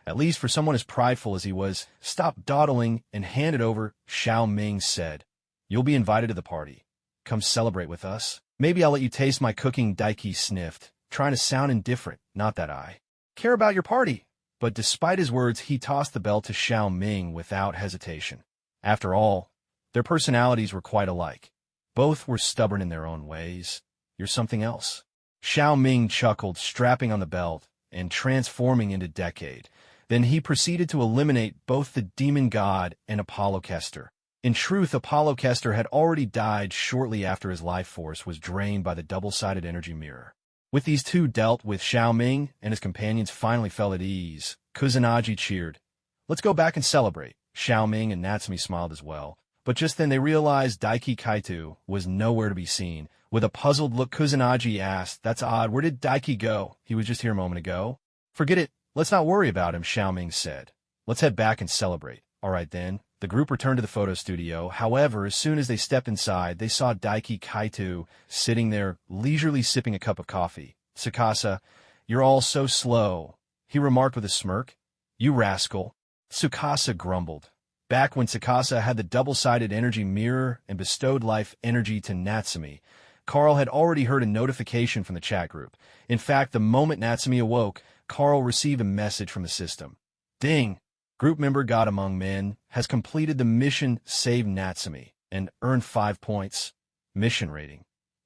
At least for someone as prideful as he was. Stop dawdling and hand it over, Xiaoming said. You'll be invited to the party. Come celebrate with us. Maybe I'll let you taste my cooking, Daiki sniffed, trying to sound indifferent. Not that I care about your party. But despite his words, he tossed the belt to Xiaoming without hesitation. After all, their personalities were quite alike. Both were stubborn in their own ways. You're something else. Xiaoming chuckled, strapping on the belt and transforming into Decade. Then he proceeded to eliminate both the demon god and Apollo Kester. In truth, Apollo Kester had already died shortly after his life force was drained by the double-sided energy mirror. With these two dealt with, Xiaoming and his companions finally felt at ease. Kusanagi cheered. Let's go back and celebrate. Xiaoming and Natsume smiled as well. But just then they realized Daiki Kaito was nowhere to be seen. With a puzzled look, Kusanagi asked, That's odd, where did Daiki go? He was just here a moment ago. Forget it, let's not worry about him, Xiaoming said. Let's head back and celebrate. All right then. The group returned to the photo studio. However, as soon as they stepped inside, they saw Daiki Kaito sitting there, leisurely sipping a cup of coffee. Tsukasa, you're all so slow. he remarked with a smirk. You rascal. Tsukasa grumbled. Back when Tsukasa had the double-sided energy mirror and bestowed life energy to Natsumi, Carl had already heard a notification from the chat group. In fact, the moment Natsumi awoke, Carl received a message from the system. Ding! Group member God Among Men has completed the mission Save Natsumi and earned 5 points. Mission rating.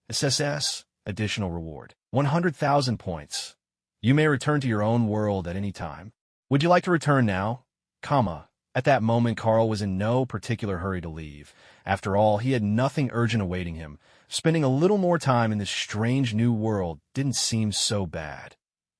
SSS. Additional reward. 100,000 points. You may return to your own world at any time. Would you like to return now? At that moment, Carl was in no particular hurry to leave. After all, he had nothing urgent awaiting him. Spending a little more time in this strange new world didn't seem so bad.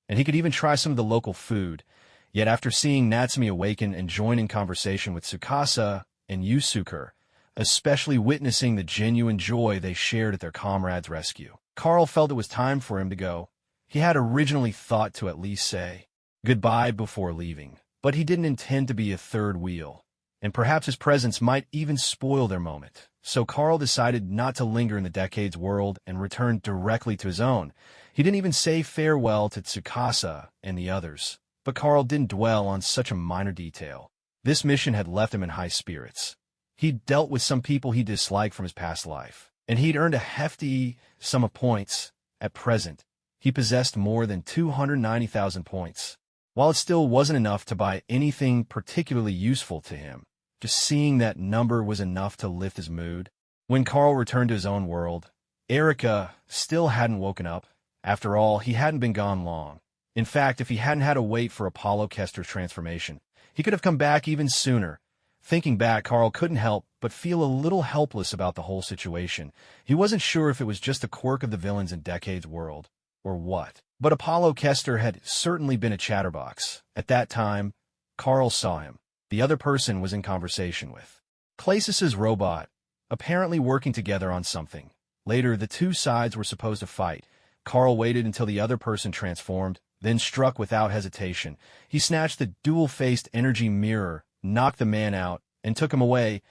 And he could even try some of the local food. Yet after seeing Natsumi awaken and join in conversation with Tsukasa and Yusuke, especially witnessing the genuine joy they shared at their comrade's rescue, Carl felt it was time for him to go. He had originally thought to at least say goodbye before leaving, but he didn't intend to be a third wheel, and perhaps his presence might even spoil their moment. So Carl decided not to linger in the Decade's world and returned directly to his own. He didn't even say farewell to Tsukasa and the others. But Carl didn't dwell on such a minor detail. This mission had left him in high spirits. He'd dealt with some people he disliked from his past life, and he'd earned a hefty sum of points. At present, he possessed more than 290,000 points. While it still wasn't enough to buy anything particularly useful to him, just seeing that number was enough to lift his mood. When Carl returned to his own world, Erica still hadn't woken up. After all, he hadn't been gone long. In fact, if he hadn't had to wait for Apollo Kester's transformation, he could have come back even sooner. Thinking back, Carl couldn't help but feel a little helpless about the whole situation. He wasn't sure if it was just a quirk of the villains in Decade's world, or what. But Apollo Kester had certainly been a chatterbox. At that time, Carl saw him. The other person was in conversation with Clasis's robot, apparently working together on something. Later, the two sides were supposed to fight. Carl waited until the other person transformed, then struck without hesitation. He snatched the dual-faced energy mirror, knocked the man out, and took him away.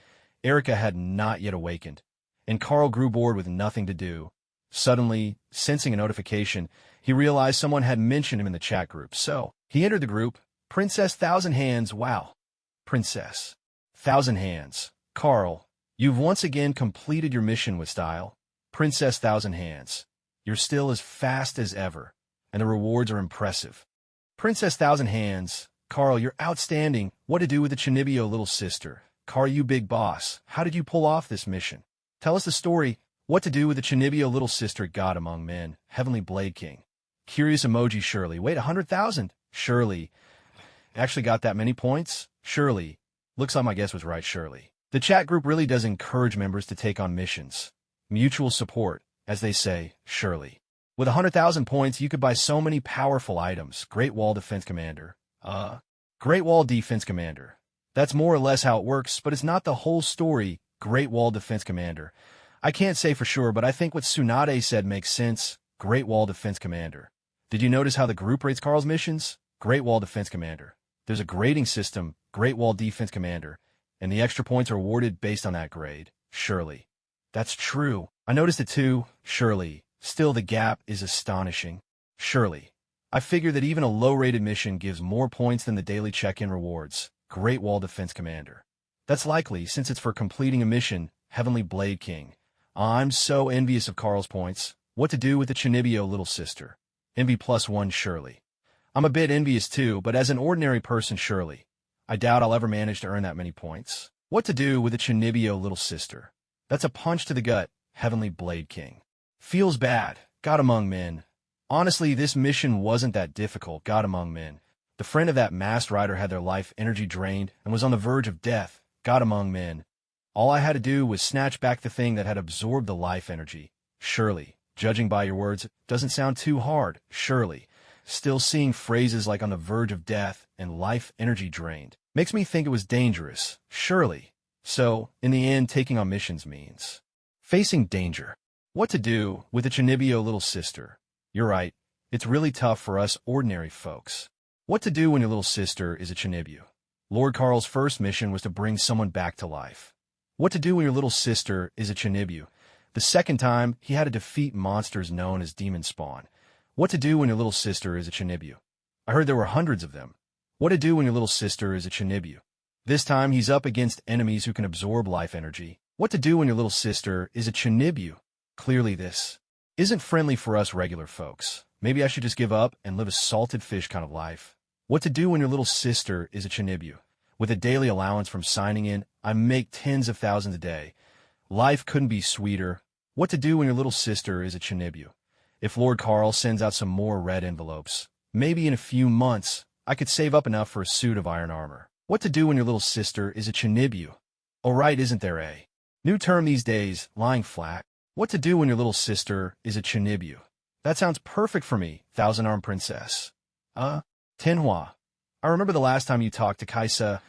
Erica had not yet awakened, and Carl grew bored with nothing to do. Suddenly, sensing a notification, he realized someone had mentioned him in the chat group, so he entered the group. Princess Thousand Hands, wow. Princess Thousand Hands. Carl, you've once again completed your mission with style. Princess Thousand Hands. You're still as fast as ever, and the rewards are impressive. Princess Thousand Hands. Carl, you're outstanding. What to do with the Chinibio little sister? Carl, you big boss. How did you pull off this mission? Tell us the story. What to do with the Chinibio little sister? God Among Men. Heavenly Blade King. Curious emoji Shirley. Wait, 100,000? Shirley. Actually got that many points? Shirley. Looks like my guess was right, Shirley. The chat group really does encourage members to take on missions. Mutual support, as they say, Shirley. With 100,000 points, you could buy so many powerful items. Great Wall Defense Commander. Great Wall Defense Commander. That's more or less how it works, but it's not the whole story. Great Wall Defense Commander. I can't say for sure, but I think what Tsunade said makes sense. Great Wall Defense Commander. Did you notice how the group rates Carl's missions? Great Wall Defense Commander. There's a grading system, Great Wall Defense Commander, and the extra points are awarded based on that grade. Shirley. That's true. I noticed it too. Shirley. Still, the gap is astonishing. Shirley. I figure that even a low-rated mission gives more points than the daily check-in rewards. Great Wall Defense Commander. That's likely, since it's for completing a mission, Heavenly Blade King. I'm so envious of Carl's points. What to do with the Chinibio little sister? Envy +1 Shirley. I'm a bit envious too, but as an ordinary person, Shirley, I doubt I'll ever manage to earn that many points. What to do with the Chinibio little sister? That's a punch to the gut, Heavenly Blade King. Feels bad. God Among Men. Honestly, this mission wasn't that difficult. God Among Men. The friend of that masked rider had their life energy drained and was on the verge of death. God Among Men. All I had to do was snatch back the thing that had absorbed the life energy. Shirley, judging by your words, it doesn't sound too hard. Shirley. Still, seeing phrases like on the verge of death and life energy drained makes me think it was dangerous. Shirley. So, in the end, taking on missions means facing danger. What to do with the Chinibio little sister? You're right. It's really tough for us ordinary folks. What to do when your little sister is a Chinibio? Lord Carl's first mission was to bring someone back to life. What to do when your little sister is a Chinibio? The second time, he had to defeat monsters known as demon spawn. What to do when your little sister is a Chinibio? I heard there were hundreds of them. What to do when your little sister is a Chinibu? This time he's up against enemies who can absorb life energy. What to do when your little sister is a Chinibu? Clearly this isn't friendly for us regular folks. Maybe I should just give up and live a salted fish kind of life. What to do when your little sister is a Chinibu? With a daily allowance from signing in, I make tens of thousands a day. Life couldn't be sweeter. What to do when your little sister is a Chinibu? If Lord Carl sends out some more red envelopes, maybe in a few months, I could save up enough for a suit of iron armor. What to do when your little sister is a Chinibu? Oh right, isn't there a new term these days, lying flat? What to do when your little sister is a Chinibu? That sounds perfect for me, thousand-armed princess. Tenhwa. I remember the last time you talked to Kesha.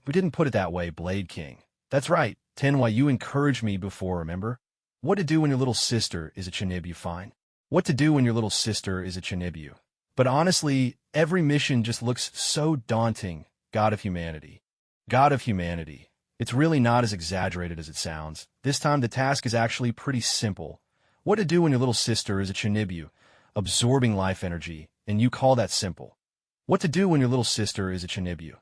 We didn't put it that way, Blade King. That's right, Tenhwa, you encouraged me before, remember? What to do when your little sister is a Chinibu? Fine. What to do when your little sister is a Chinibu? But honestly, every mission just looks so daunting. God of humanity. God of humanity. It's really not as exaggerated as it sounds. This time the task is actually pretty simple. What to do when your little sister is a Chinibu, absorbing life energy, and you call that simple? What to do when your little sister is a Chinibu?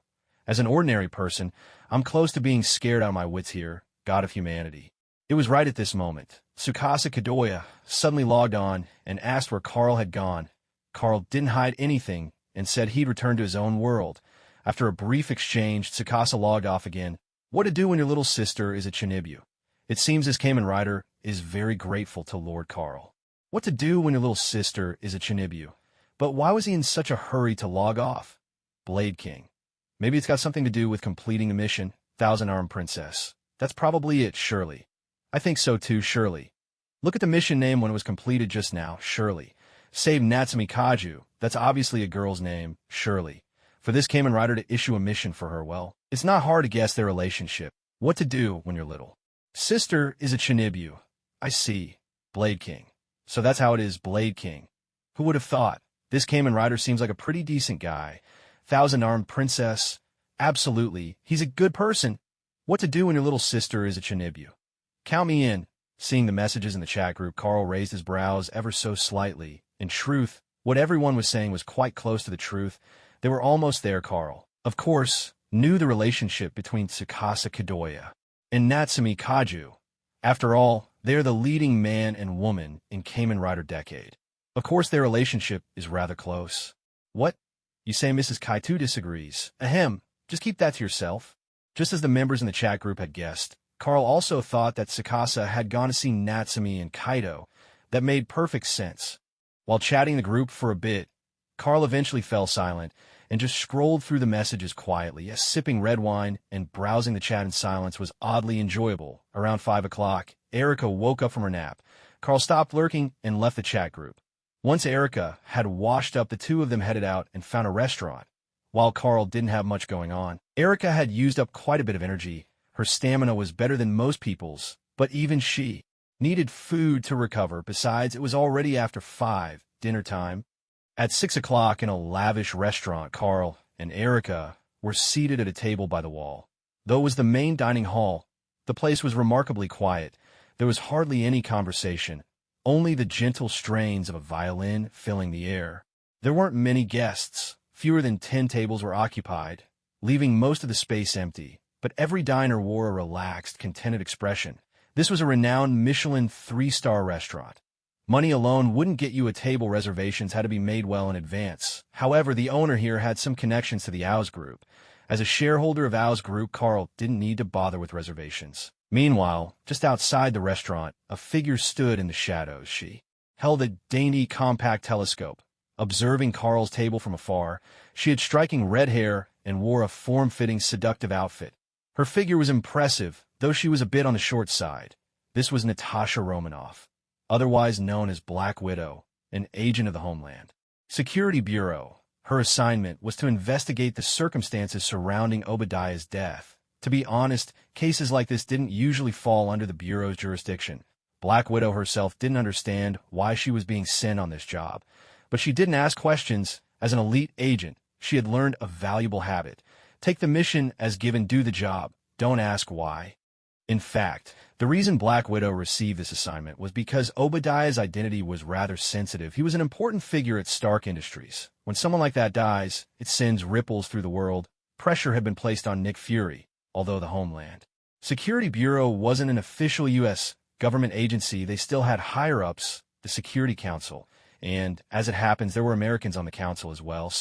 As an ordinary person, I'm close to being scared out of my wits here, God of humanity. It was right at this moment. Tsukasa Kadoya suddenly logged on and asked where Carl had gone. Carl didn't hide anything and said he'd return to his own world. After a brief exchange, Tsukasa logged off again. What to do when your little sister is a Chinibu? It seems this Kamen Rider is very grateful to Lord Carl. What to do when your little sister is a Chinibu? But why was he in such a hurry to log off? Blade King. Maybe it's got something to do with completing the mission, Thousand-Armed Princess. That's probably it, surely. I think so too, surely. Look at the mission name when it was completed just now, surely. Save Natsumi Kaju. That's obviously a girl's name, surely. For this Kamen Rider to issue a mission for her, well, it's not hard to guess their relationship. What to do when your little sister is a Chinibu. I see. Blade King. So that's how it is, Blade King. Who would have thought? This Kamen Rider seems like a pretty decent guy. Thousand-Armed Princess. Absolutely. He's a good person. What to do when your little sister is a Chinibu? Count me in. Seeing the messages in the chat group, Carl raised his brows ever so slightly. In truth, what everyone was saying was quite close to the truth. They were almost there, Carl. Of course, knew the relationship between Tsukasa Kadoya and Natsumi Kaju. After all, they are the leading man and woman in Kamen Rider Decade. Of course, their relationship is rather close. What? You say Mrs. Kaito disagrees. Ahem, just keep that to yourself. Just as the members in the chat group had guessed, Carl also thought that Tsukasa had gone to see Natsumi and Kaito. That made perfect sense. While chatting the group for a bit, Carl eventually fell silent and just scrolled through the messages quietly. Yes, sipping red wine and browsing the chat in silence was oddly enjoyable. Around 5 o'clock, Erica woke up from her nap. Carl stopped lurking and left the chat group. Once Erica had washed up, the two of them headed out and found a restaurant. While Carl didn't have much going on, Erica had used up quite a bit of energy. Her stamina was better than most people's, but even she needed food to recover. Besides, it was already after 5, dinner time. At 6 o'clock in a lavish restaurant, Carl and Erica were seated at a table by the wall. Though it was the main dining hall, the place was remarkably quiet. There was hardly any conversation, only the gentle strains of a violin filling the air. There weren't many guests. Fewer than 10 tables were occupied, leaving most of the space empty, but every diner wore a relaxed, contented expression. This was a renowned Michelin 3-star restaurant. Money alone wouldn't get you a table. Reservations had to be made well in advance. However, the owner here had some connections to the Ows Group. As a shareholder of Ows Group, Carl didn't need to bother with reservations. Meanwhile, just outside the restaurant, a figure stood in the shadows. She held a dainty, compact telescope. Observing Carl's table from afar, she had striking red hair and wore a form-fitting, seductive outfit. Her figure was impressive, though she was a bit on the short side. This was Natasha Romanoff, otherwise known as Black Widow, an agent of the Homeland Security Bureau. Her assignment was to investigate the circumstances surrounding Obadiah's death. To be honest, cases like this didn't usually fall under the Bureau's jurisdiction. Black Widow herself didn't understand why she was being sent on this job, but she didn't ask questions. As an elite agent, she had learned a valuable habit. Take the mission as given, do the job, don't ask why. In fact, the reason Black Widow received this assignment was because Obadiah's identity was rather sensitive. He was an important figure at Stark Industries. When someone like that dies, it sends ripples through the world. Pressure had been placed on Nick Fury, although the Homeland Security Bureau wasn't an official U.S. government agency. They still had higher-ups, the Security Council, and, as it happens, there were Americans on the council as well,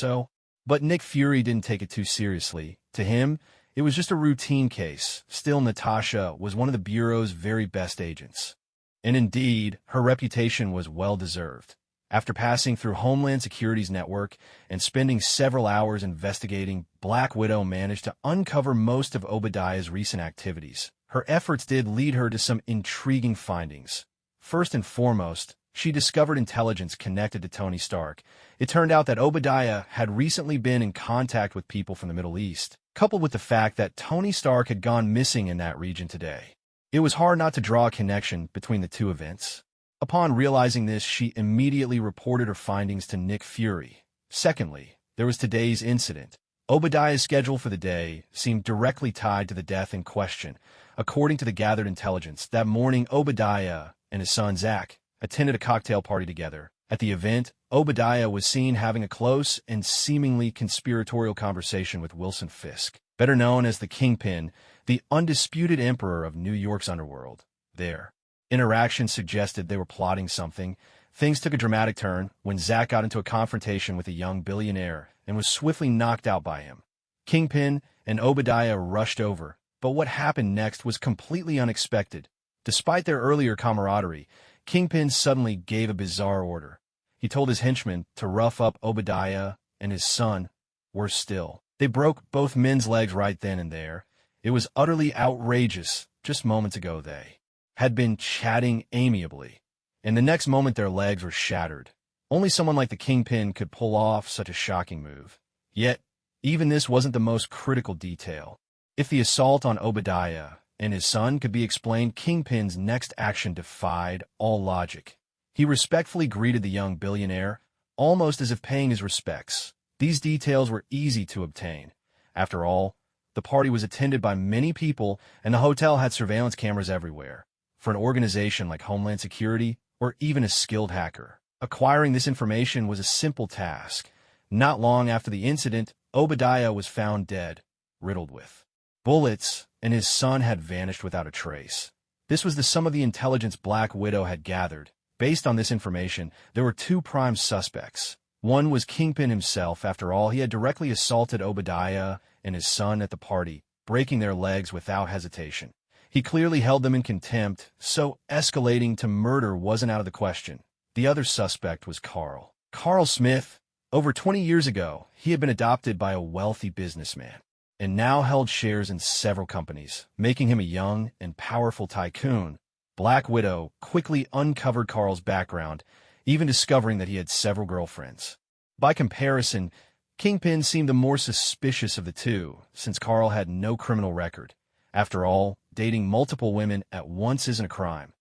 But Nick Fury didn't take it too seriously. To him, it was just a routine case. Still, Natasha was one of the Bureau's very best agents. And indeed, her reputation was well-deserved. After passing through Homeland Security's network and spending several hours investigating, Black Widow managed to uncover most of Obadiah's recent activities. Her efforts did lead her to some intriguing findings. First and foremost, she discovered intelligence connected to Tony Stark. It turned out that Obadiah had recently been in contact with people from the Middle East, coupled with the fact that Tony Stark had gone missing in that region today. It was hard not to draw a connection between the two events. Upon realizing this, she immediately reported her findings to Nick Fury. Secondly, there was today's incident. Obadiah's schedule for the day seemed directly tied to the death in question. According to the gathered intelligence, that morning Obadiah and his son Zach attended a cocktail party together. At the event, Obadiah was seen having a close and seemingly conspiratorial conversation with Wilson Fisk, better known as the Kingpin, the undisputed emperor of New York's underworld. Their interaction suggested they were plotting something. Things took a dramatic turn when Zach got into a confrontation with a young billionaire and was swiftly knocked out by him. Kingpin and Obadiah rushed over, but what happened next was completely unexpected. Despite their earlier camaraderie, Kingpin suddenly gave a bizarre order. He told his henchmen to rough up Obadiah and his son. Worse still, they broke both men's legs right then and there. It was utterly outrageous. Just moments ago they had been chatting amiably, and the next moment their legs were shattered. Only someone like the Kingpin could pull off such a shocking move. Yet, even this wasn't the most critical detail. If the assault on Obadiah and his son could be explained, Kingpin's next action defied all logic. He respectfully greeted the young billionaire, almost as if paying his respects. These details were easy to obtain. After all, the party was attended by many people, and the hotel had surveillance cameras everywhere. For an organization like Homeland Security, or even a skilled hacker, acquiring this information was a simple task. Not long after the incident, Obadiah was found dead, riddled with bullets, and his son had vanished without a trace. This was the sum of the intelligence Black Widow had gathered. Based on this information, there were two prime suspects. One was Kingpin himself. After all, he had directly assaulted Obadiah and his son at the party, breaking their legs without hesitation. He clearly held them in contempt, so escalating to murder wasn't out of the question. The other suspect was Carl. Carl Smith. Over 20 years ago, he had been adopted by a wealthy businessman, and now held shares in several companies, making him a young and powerful tycoon. Black Widow quickly uncovered Carl's background, even discovering that he had several girlfriends. By comparison, Kingpin seemed the more suspicious of the two, since Carl had no criminal record. After all, dating multiple women at once isn't a crime.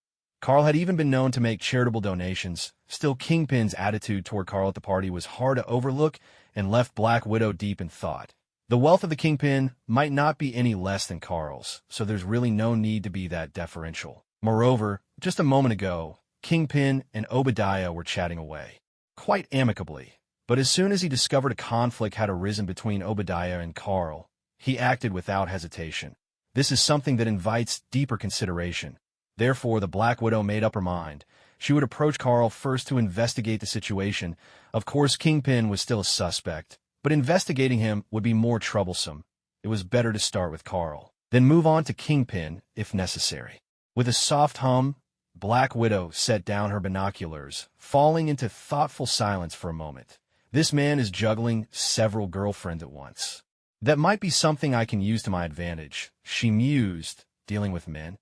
Carl had even been known to make charitable donations. Still, Kingpin's attitude toward Carl at the party was hard to overlook and left Black Widow deep in thought. The wealth of the Kingpin might not be any less than Carl's, so there's really no need to be that deferential. Moreover, just a moment ago, Kingpin and Obadiah were chatting away, quite amicably. But as soon as he discovered a conflict had arisen between Obadiah and Carl, he acted without hesitation. This is something that invites deeper consideration. Therefore, the Black Widow made up her mind. She would approach Carl first to investigate the situation. Of course, Kingpin was still a suspect, but investigating him would be more troublesome. It was better to start with Carl, then move on to Kingpin if necessary. With a soft hum, Black Widow set down her binoculars, falling into thoughtful silence for a moment. This man is juggling several girlfriends at once. That might be something I can use to my advantage, she mused. Dealing with men,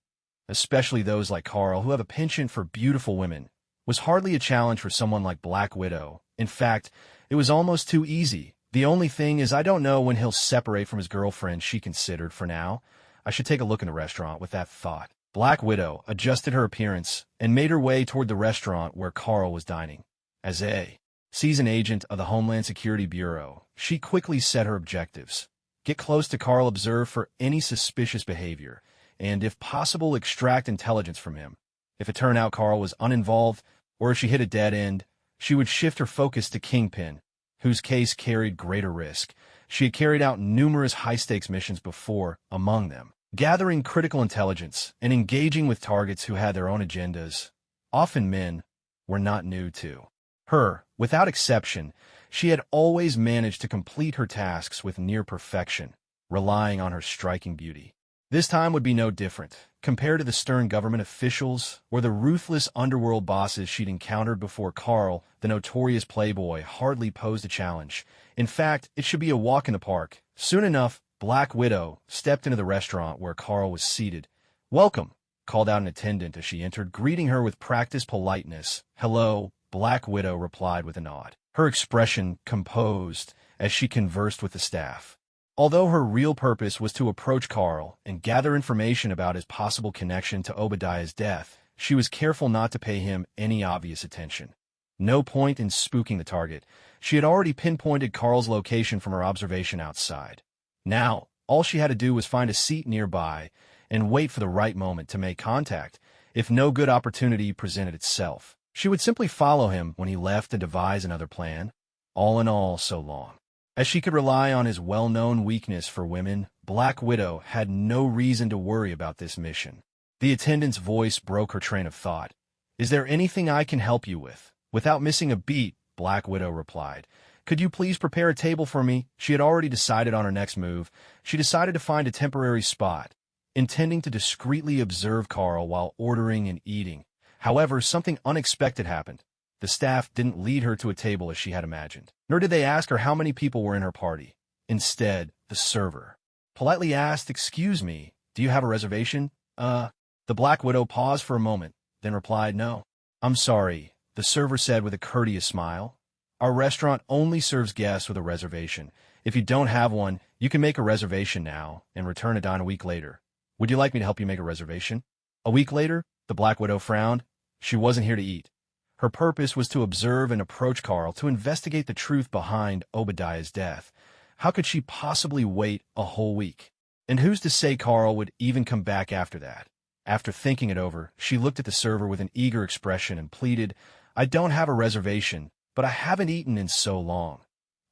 especially those like Carl who have a penchant for beautiful women, was hardly a challenge for someone like Black Widow. In fact, it was almost too easy. The only thing is I don't know when he'll separate from his girlfriend, she considered. For now, I should take a look in the restaurant. With that thought, Black Widow adjusted her appearance and made her way toward the restaurant where Carl was dining. As a seasoned agent of the Homeland Security Bureau, she quickly set her objectives. Get close to Carl, observe for any suspicious behavior. and, if possible, extract intelligence from him. If it turned out Carl was uninvolved, or if she hit a dead end, she would shift her focus to Kingpin, whose case carried greater risk. She had carried out numerous high-stakes missions before, among them gathering critical intelligence and engaging with targets who had their own agendas, often men, were not new to her. Without exception, she had always managed to complete her tasks with near perfection, relying on her striking beauty. This time would be no different. Compared to the stern government officials or the ruthless underworld bosses she'd encountered before, Carl, the notorious playboy, hardly posed a challenge. In fact, it should be a walk in the park. Soon enough, Black Widow stepped into the restaurant where Carl was seated. "Welcome," called out an attendant as she entered, greeting her with practiced politeness. "Hello," Black Widow replied with a nod, her expression composed as she conversed with the staff. Although her real purpose was to approach Carl and gather information about his possible connection to Obadiah's death, she was careful not to pay him any obvious attention. No point in spooking the target. She had already pinpointed Carl's location from her observation outside. Now, all she had to do was find a seat nearby and wait for the right moment to make contact. If no good opportunity presented itself, she would simply follow him when he left and devise another plan. All in all, so long as she could rely on his well-known weakness for women, Black Widow had no reason to worry about this mission. The attendant's voice broke her train of thought. "Is there anything I can help you with?" Without missing a beat, Black Widow replied, "Could you please prepare a table for me?" She had already decided on her next move. She decided to find a temporary spot, intending to discreetly observe Carl while ordering and eating. However, something unexpected happened. The staff didn't lead her to a table as she had imagined, nor did they ask her how many people were in her party. Instead, the server politely asked, "Excuse me, do you have a reservation?" The Black Widow paused for a moment, then replied, "No." "I'm sorry," the server said with a courteous smile. "Our restaurant only serves guests with a reservation. If you don't have one, you can make a reservation now and return to dine a week later. Would you like me to help you make a reservation?" A week later, the Black Widow frowned. She wasn't here to eat. Her purpose was to observe and approach Carl to investigate the truth behind Obadiah's death. How could she possibly wait a whole week? And who's to say Carl would even come back after that? After thinking it over, she looked at the server with an eager expression and pleaded, "I don't have a reservation, but I haven't eaten in so long.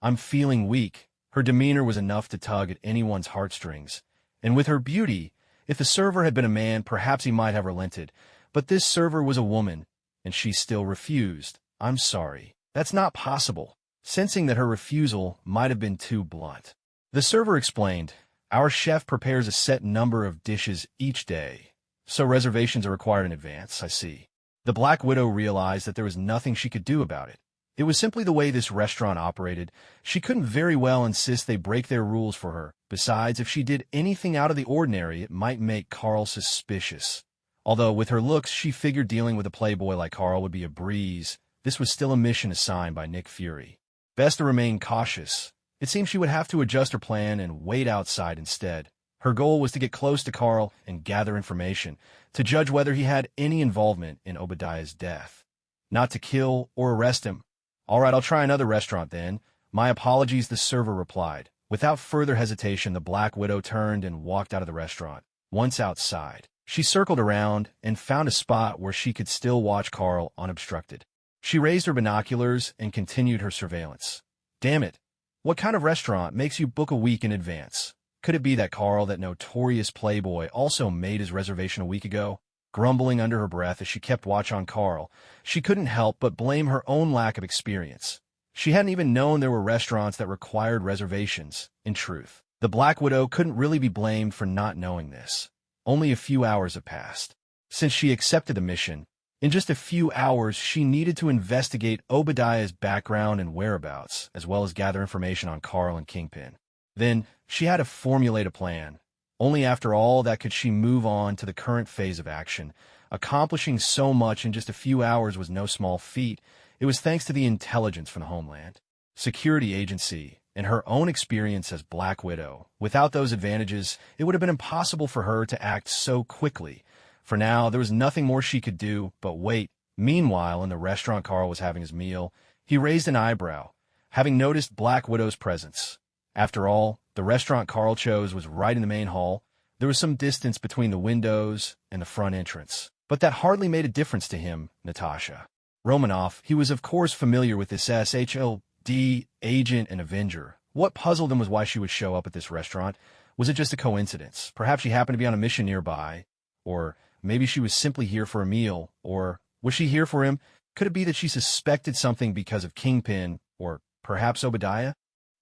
I'm feeling weak." Her demeanor was enough to tug at anyone's heartstrings. And with her beauty, if the server had been a man, perhaps he might have relented. But this server was a woman, and she still refused. "I'm sorry. That's not possible." Sensing that her refusal might have been too blunt, the server explained, "Our chef prepares a set number of dishes each day, so reservations are required in advance." "I see." The Black Widow realized that there was nothing she could do about it. It was simply the way this restaurant operated. She couldn't very well insist they break their rules for her. Besides, if she did anything out of the ordinary, it might make Carl suspicious. Although with her looks, she figured dealing with a playboy like Carl would be a breeze, this was still a mission assigned by Nick Fury. Best to remain cautious. It seemed she would have to adjust her plan and wait outside instead. Her goal was to get close to Carl and gather information, to judge whether he had any involvement in Obadiah's death. Not to kill or arrest him. "All right, I'll try another restaurant then." "My apologies," the server replied. Without further hesitation, the Black Widow turned and walked out of the restaurant. Once outside, she circled around and found a spot where she could still watch Carl unobstructed. She raised her binoculars and continued her surveillance. Damn it. What kind of restaurant makes you book a week in advance? Could it be that Carl, that notorious playboy, also made his reservation a week ago? Grumbling under her breath as she kept watch on Carl, she couldn't help but blame her own lack of experience. She hadn't even known there were restaurants that required reservations. In truth, the Black Widow couldn't really be blamed for not knowing this. Only a few hours had passed since she accepted the mission. In just a few hours, she needed to investigate Obadiah's background and whereabouts, as well as gather information on Carl and Kingpin. Then, she had to formulate a plan. Only after all that could she move on to the current phase of action. Accomplishing so much in just a few hours was no small feat. It was thanks to the intelligence from the Homeland Security Agency and her own experience as Black Widow. Without those advantages, it would have been impossible for her to act so quickly. For now, there was nothing more she could do but wait. Meanwhile, in the restaurant Carl was having his meal, he raised an eyebrow, having noticed Black Widow's presence. After all, the restaurant Carl chose was right in the main hall, There was some distance between the windows and the front entrance, but that hardly made a difference to him, Natasha. Romanoff, he was of course familiar with this SHLD agent and Avenger. What puzzled him was why she would show up at this restaurant. Was it just a coincidence? Perhaps she happened to be on a mission nearby, or maybe she was simply here for a meal, or was she here for him? Could it be that she suspected something because of Kingpin, or perhaps Obadiah?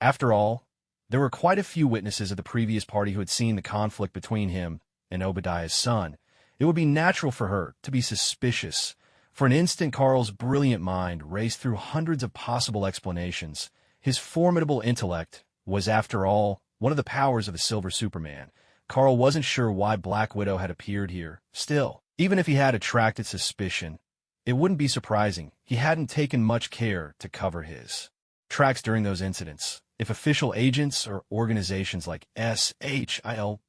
After all, there were quite a few witnesses at the previous party who had seen the conflict between him and Obadiah's son. It would be natural for her to be suspicious. For an instant, Carl's brilliant mind raced through hundreds of possible explanations. His formidable intellect was, after all, one of the powers of the Silver Superman. Carl wasn't sure why Black Widow had appeared here. Still, even if he had attracted suspicion, it wouldn't be surprising. He hadn't taken much care to cover his tracks during those incidents. If official agents or organizations like SHILD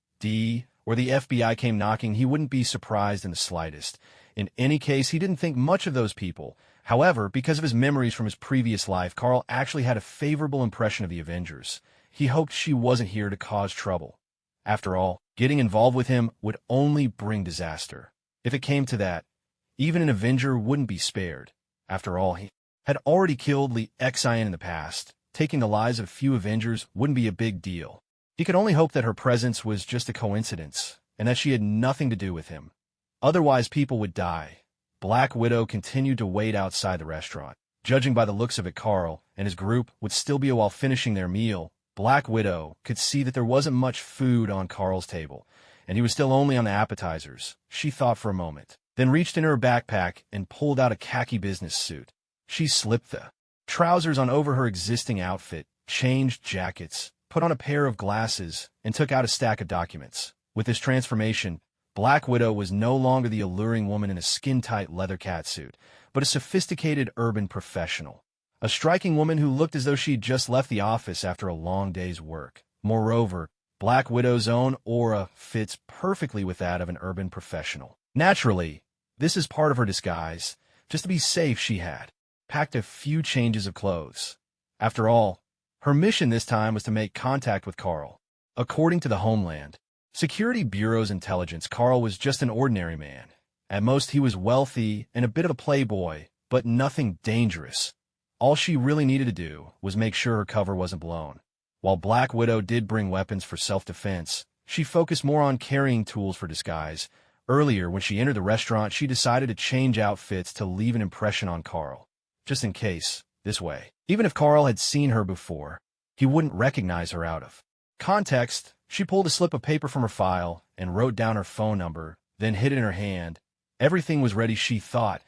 or the FBI came knocking, he wouldn't be surprised in the slightest. In any case, he didn't think much of those people. However, because of his memories from his previous life, Carl actually had a favorable impression of the Avengers. He hoped she wasn't here to cause trouble. After all, getting involved with him would only bring disaster. If it came to that, even an Avenger wouldn't be spared. After all, he had already killed Lee Xian in the past. Taking the lives of a few Avengers wouldn't be a big deal. He could only hope that her presence was just a coincidence, and that she had nothing to do with him. Otherwise, people would die. Black Widow continued to wait outside the restaurant. Judging by the looks of it, Carl and his group would still be while finishing their meal. Black Widow could see that there wasn't much food on Carl's table, and he was still only on the appetizers. She thought for a moment, then reached in her backpack and pulled out a khaki business suit. She slipped the trousers on over her existing outfit, changed jackets, put on a pair of glasses, and took out a stack of documents. With this transformation, Black Widow was no longer the alluring woman in a skin-tight leather catsuit, but a sophisticated urban professional. A striking woman who looked as though she'd just left the office after a long day's work. Moreover, Black Widow's own aura fits perfectly with that of an urban professional. Naturally, this is part of her disguise. Just to be safe, she had packed a few changes of clothes. After all, her mission this time was to make contact with Carl. According to the Homeland Security Bureau's intelligence, Carl was just an ordinary man. At most, he was wealthy and a bit of a playboy, but nothing dangerous. All she really needed to do was make sure her cover wasn't blown. While Black Widow did bring weapons for self-defense, she focused more on carrying tools for disguise. Earlier, when she entered the restaurant, she decided to change outfits to leave an impression on Carl. Just in case, this way. Even if Carl had seen her before, he wouldn't recognize her out of context. She pulled a slip of paper from her file and wrote down her phone number, then hid it in her hand. Everything was ready, she thought.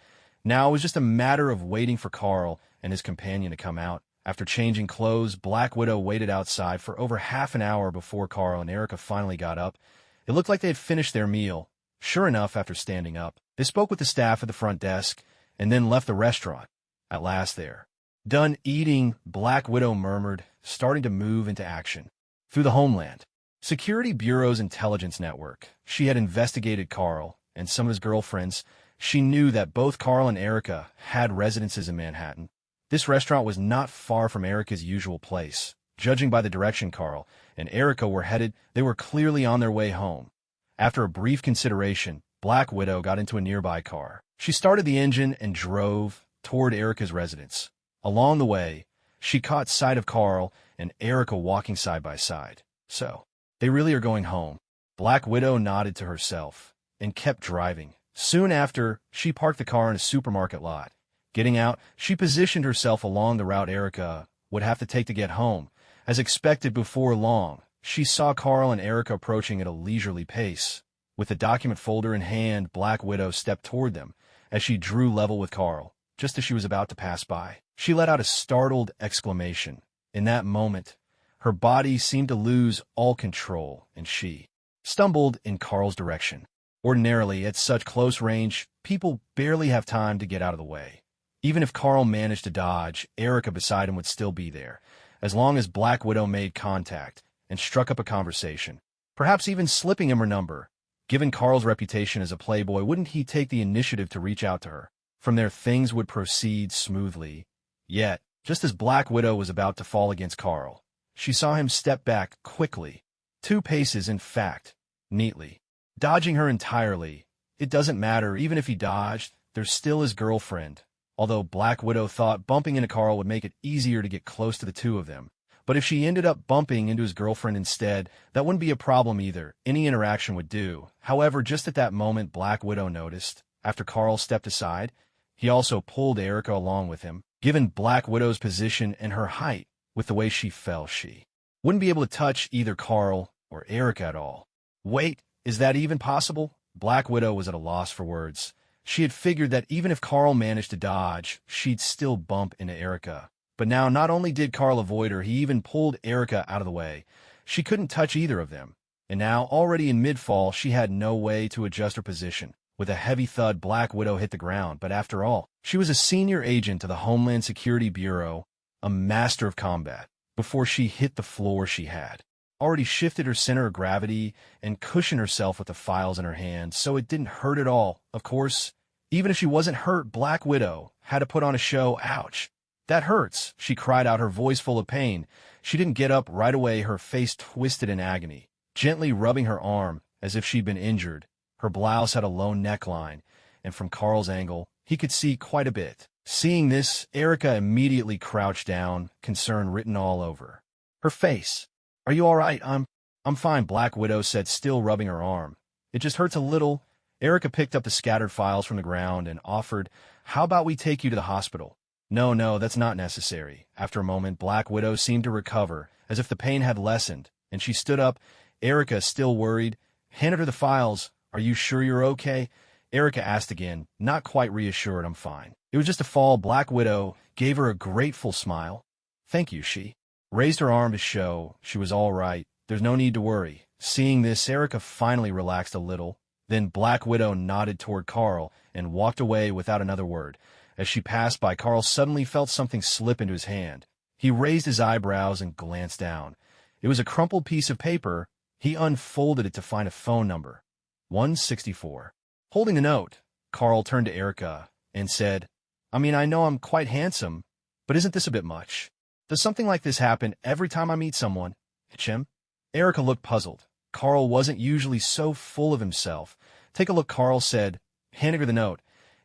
Now it was just a matter of waiting for Carl and his companion to come out. After changing clothes, Black Widow waited outside for over half an hour before Carl and Erica finally got up. It looked like they had finished their meal. Sure enough, after standing up, they spoke with the staff at the front desk and then left the restaurant. At last they're done eating, Black Widow murmured, starting to move into action. Through the Homeland Security Bureau's intelligence network, she had investigated Carl and some of his girlfriends. She knew that both Carl and Erica had residences in Manhattan. This restaurant was not far from Erica's usual place. Judging by the direction Carl and Erica were headed, they were clearly on their way home. After a brief consideration, Black Widow got into a nearby car. She started the engine and drove toward Erica's residence. Along the way, she caught sight of Carl and Erica walking side by side. So, they really are going home. Black Widow nodded to herself and kept driving. Soon after, she parked the car in a supermarket lot. Getting out, she positioned herself along the route Erica would have to take to get home. As expected, before long, she saw Carl and Erica approaching at a leisurely pace. With the document folder in hand, Black Widow stepped toward them as she drew level with Carl. Just as she was about to pass by, she let out a startled exclamation. In that moment, her body seemed to lose all control, and she stumbled in Carl's direction. Ordinarily, at such close range, people barely have time to get out of the way. Even if Carl managed to dodge, Erica beside him would still be there, as long as Black Widow made contact and struck up a conversation, perhaps even slipping him her number. Given Carl's reputation as a playboy, wouldn't he take the initiative to reach out to her? From there, things would proceed smoothly. Yet, just as Black Widow was about to fall against Carl, she saw him step back quickly. 2 paces, in fact. neatly, dodging her entirely. It doesn't matter, even if he dodged, there's still his girlfriend. Although Black Widow thought bumping into Carl would make it easier to get close to the two of them. But if she ended up bumping into his girlfriend instead, that wouldn't be a problem either. Any interaction would do. However, just at that moment, Black Widow noticed, after Carl stepped aside, he also pulled Erica along with him. Given Black Widow's position and her height, with the way she fell, she wouldn't be able to touch either Carl or Erica at all. Wait, is that even possible? Black Widow was at a loss for words. She had figured that even if Carl managed to dodge, she'd still bump into Erica. But now, not only did Carl avoid her, he even pulled Erica out of the way. She couldn't touch either of them. And now, already in mid-fall, she had no way to adjust her position. With a heavy thud, Black Widow hit the ground. But after all, she was a senior agent to the Homeland Security Bureau, a master of combat. Before she hit the floor, she had already shifted her center of gravity and cushioned herself with the files in her hands, so it didn't hurt at all. Of course, even if she wasn't hurt, Black Widow had to put on a show. Ouch. That hurts, she cried out, her voice full of pain. She didn't get up right away, her face twisted in agony, gently rubbing her arm as if she'd been injured. Her blouse had a low neckline, and from Carl's angle, he could see quite a bit. Seeing this, Erica immediately crouched down, concern written all over her face. Are you all right? I'm fine, Black Widow said, still rubbing her arm. It just hurts a little. Erica picked up the scattered files from the ground and offered, how about we take you to the hospital? No, that's not necessary. After a moment, Black Widow seemed to recover, as if the pain had lessened, and she stood up. Erica, still worried, handed her the files. Are you sure you're okay? Erica asked again, not quite reassured. I'm fine. It was just a fall. Black Widow gave her a grateful smile. Thank you, she raised her arm to show she was all right. There's no need to worry. Seeing this, Erica finally relaxed a little. Then Black Widow nodded toward Carl and walked away without another word. As she passed by, Carl suddenly felt something slip into his hand. He raised his eyebrows and glanced down. It was a crumpled piece of paper. He unfolded it to find a phone number. 164. Holding the note, Carl turned to Erica and said, I know I'm quite handsome, but isn't this a bit much? Does something like this happen every time I meet someone? Him? Erica looked puzzled. Carl wasn't usually so full of himself. Take a look, Carl said, handing her the note.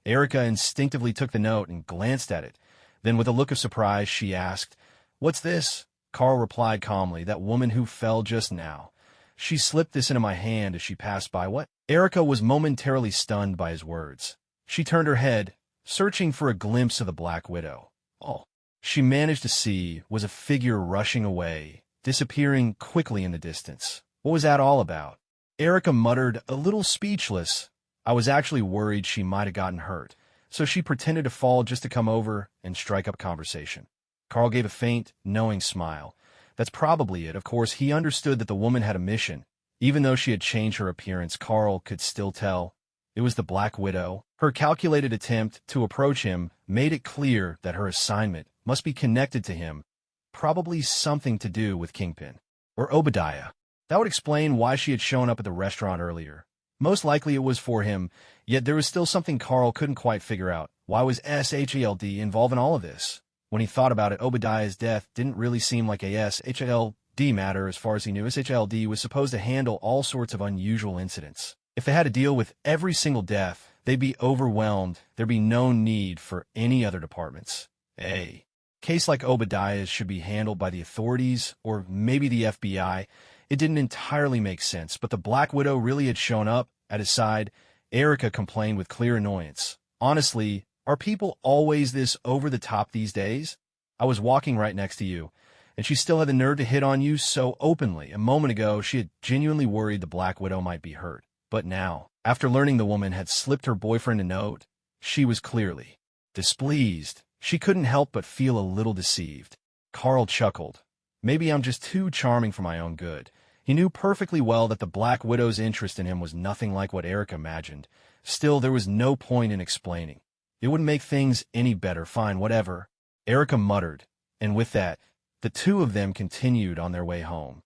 Erica instinctively took the note and glanced at it. Then with a look of surprise, she asked, What's this? Carl replied calmly, That woman who fell just now. She slipped this into my hand as she passed by. What? Erica was momentarily stunned by his words. She turned her head, searching for a glimpse of the Black Widow. All she managed to see was a figure rushing away, disappearing quickly in the distance. What was that all about? Erica muttered, a little speechless. I was actually worried she might have gotten hurt, so she pretended to fall just to come over and strike up conversation. Carl gave a faint, knowing smile. That's probably it. Of course, he understood that the woman had a mission. Even though she had changed her appearance, Carl could still tell it was the Black Widow. Her calculated attempt to approach him made it clear that her assignment must be connected to him, probably something to do with Kingpin or Obadiah. That would explain why she had shown up at the restaurant earlier. Most likely it was for him, yet there was still something Carl couldn't quite figure out. Why was SHALD involved in all of this? When he thought about it, Obadiah's death didn't really seem like a SHALD matter as far as he knew. SHALD was supposed to handle all sorts of unusual incidents. If they had to deal with every single death, they'd be overwhelmed. There'd be no need for any other departments. A case like Obadiah's should be handled by the authorities or maybe the FBI. It didn't entirely make sense, but the Black Widow really had shown up at his side. Erica complained with clear annoyance. Honestly, are people always this over the top these days? I was walking right next to you, and she still had the nerve to hit on you so openly. A moment ago, she had genuinely worried the Black Widow might be hurt. But now, after learning the woman had slipped her boyfriend a note, she was clearly displeased. She couldn't help but feel a little deceived. Carl chuckled. Maybe I'm just too charming for my own good. He knew perfectly well that the Black Widow's interest in him was nothing like what Eric imagined. Still, there was no point in explaining. It wouldn't make things any better. Fine, whatever. Erica muttered, and with that, the two of them continued on their way home.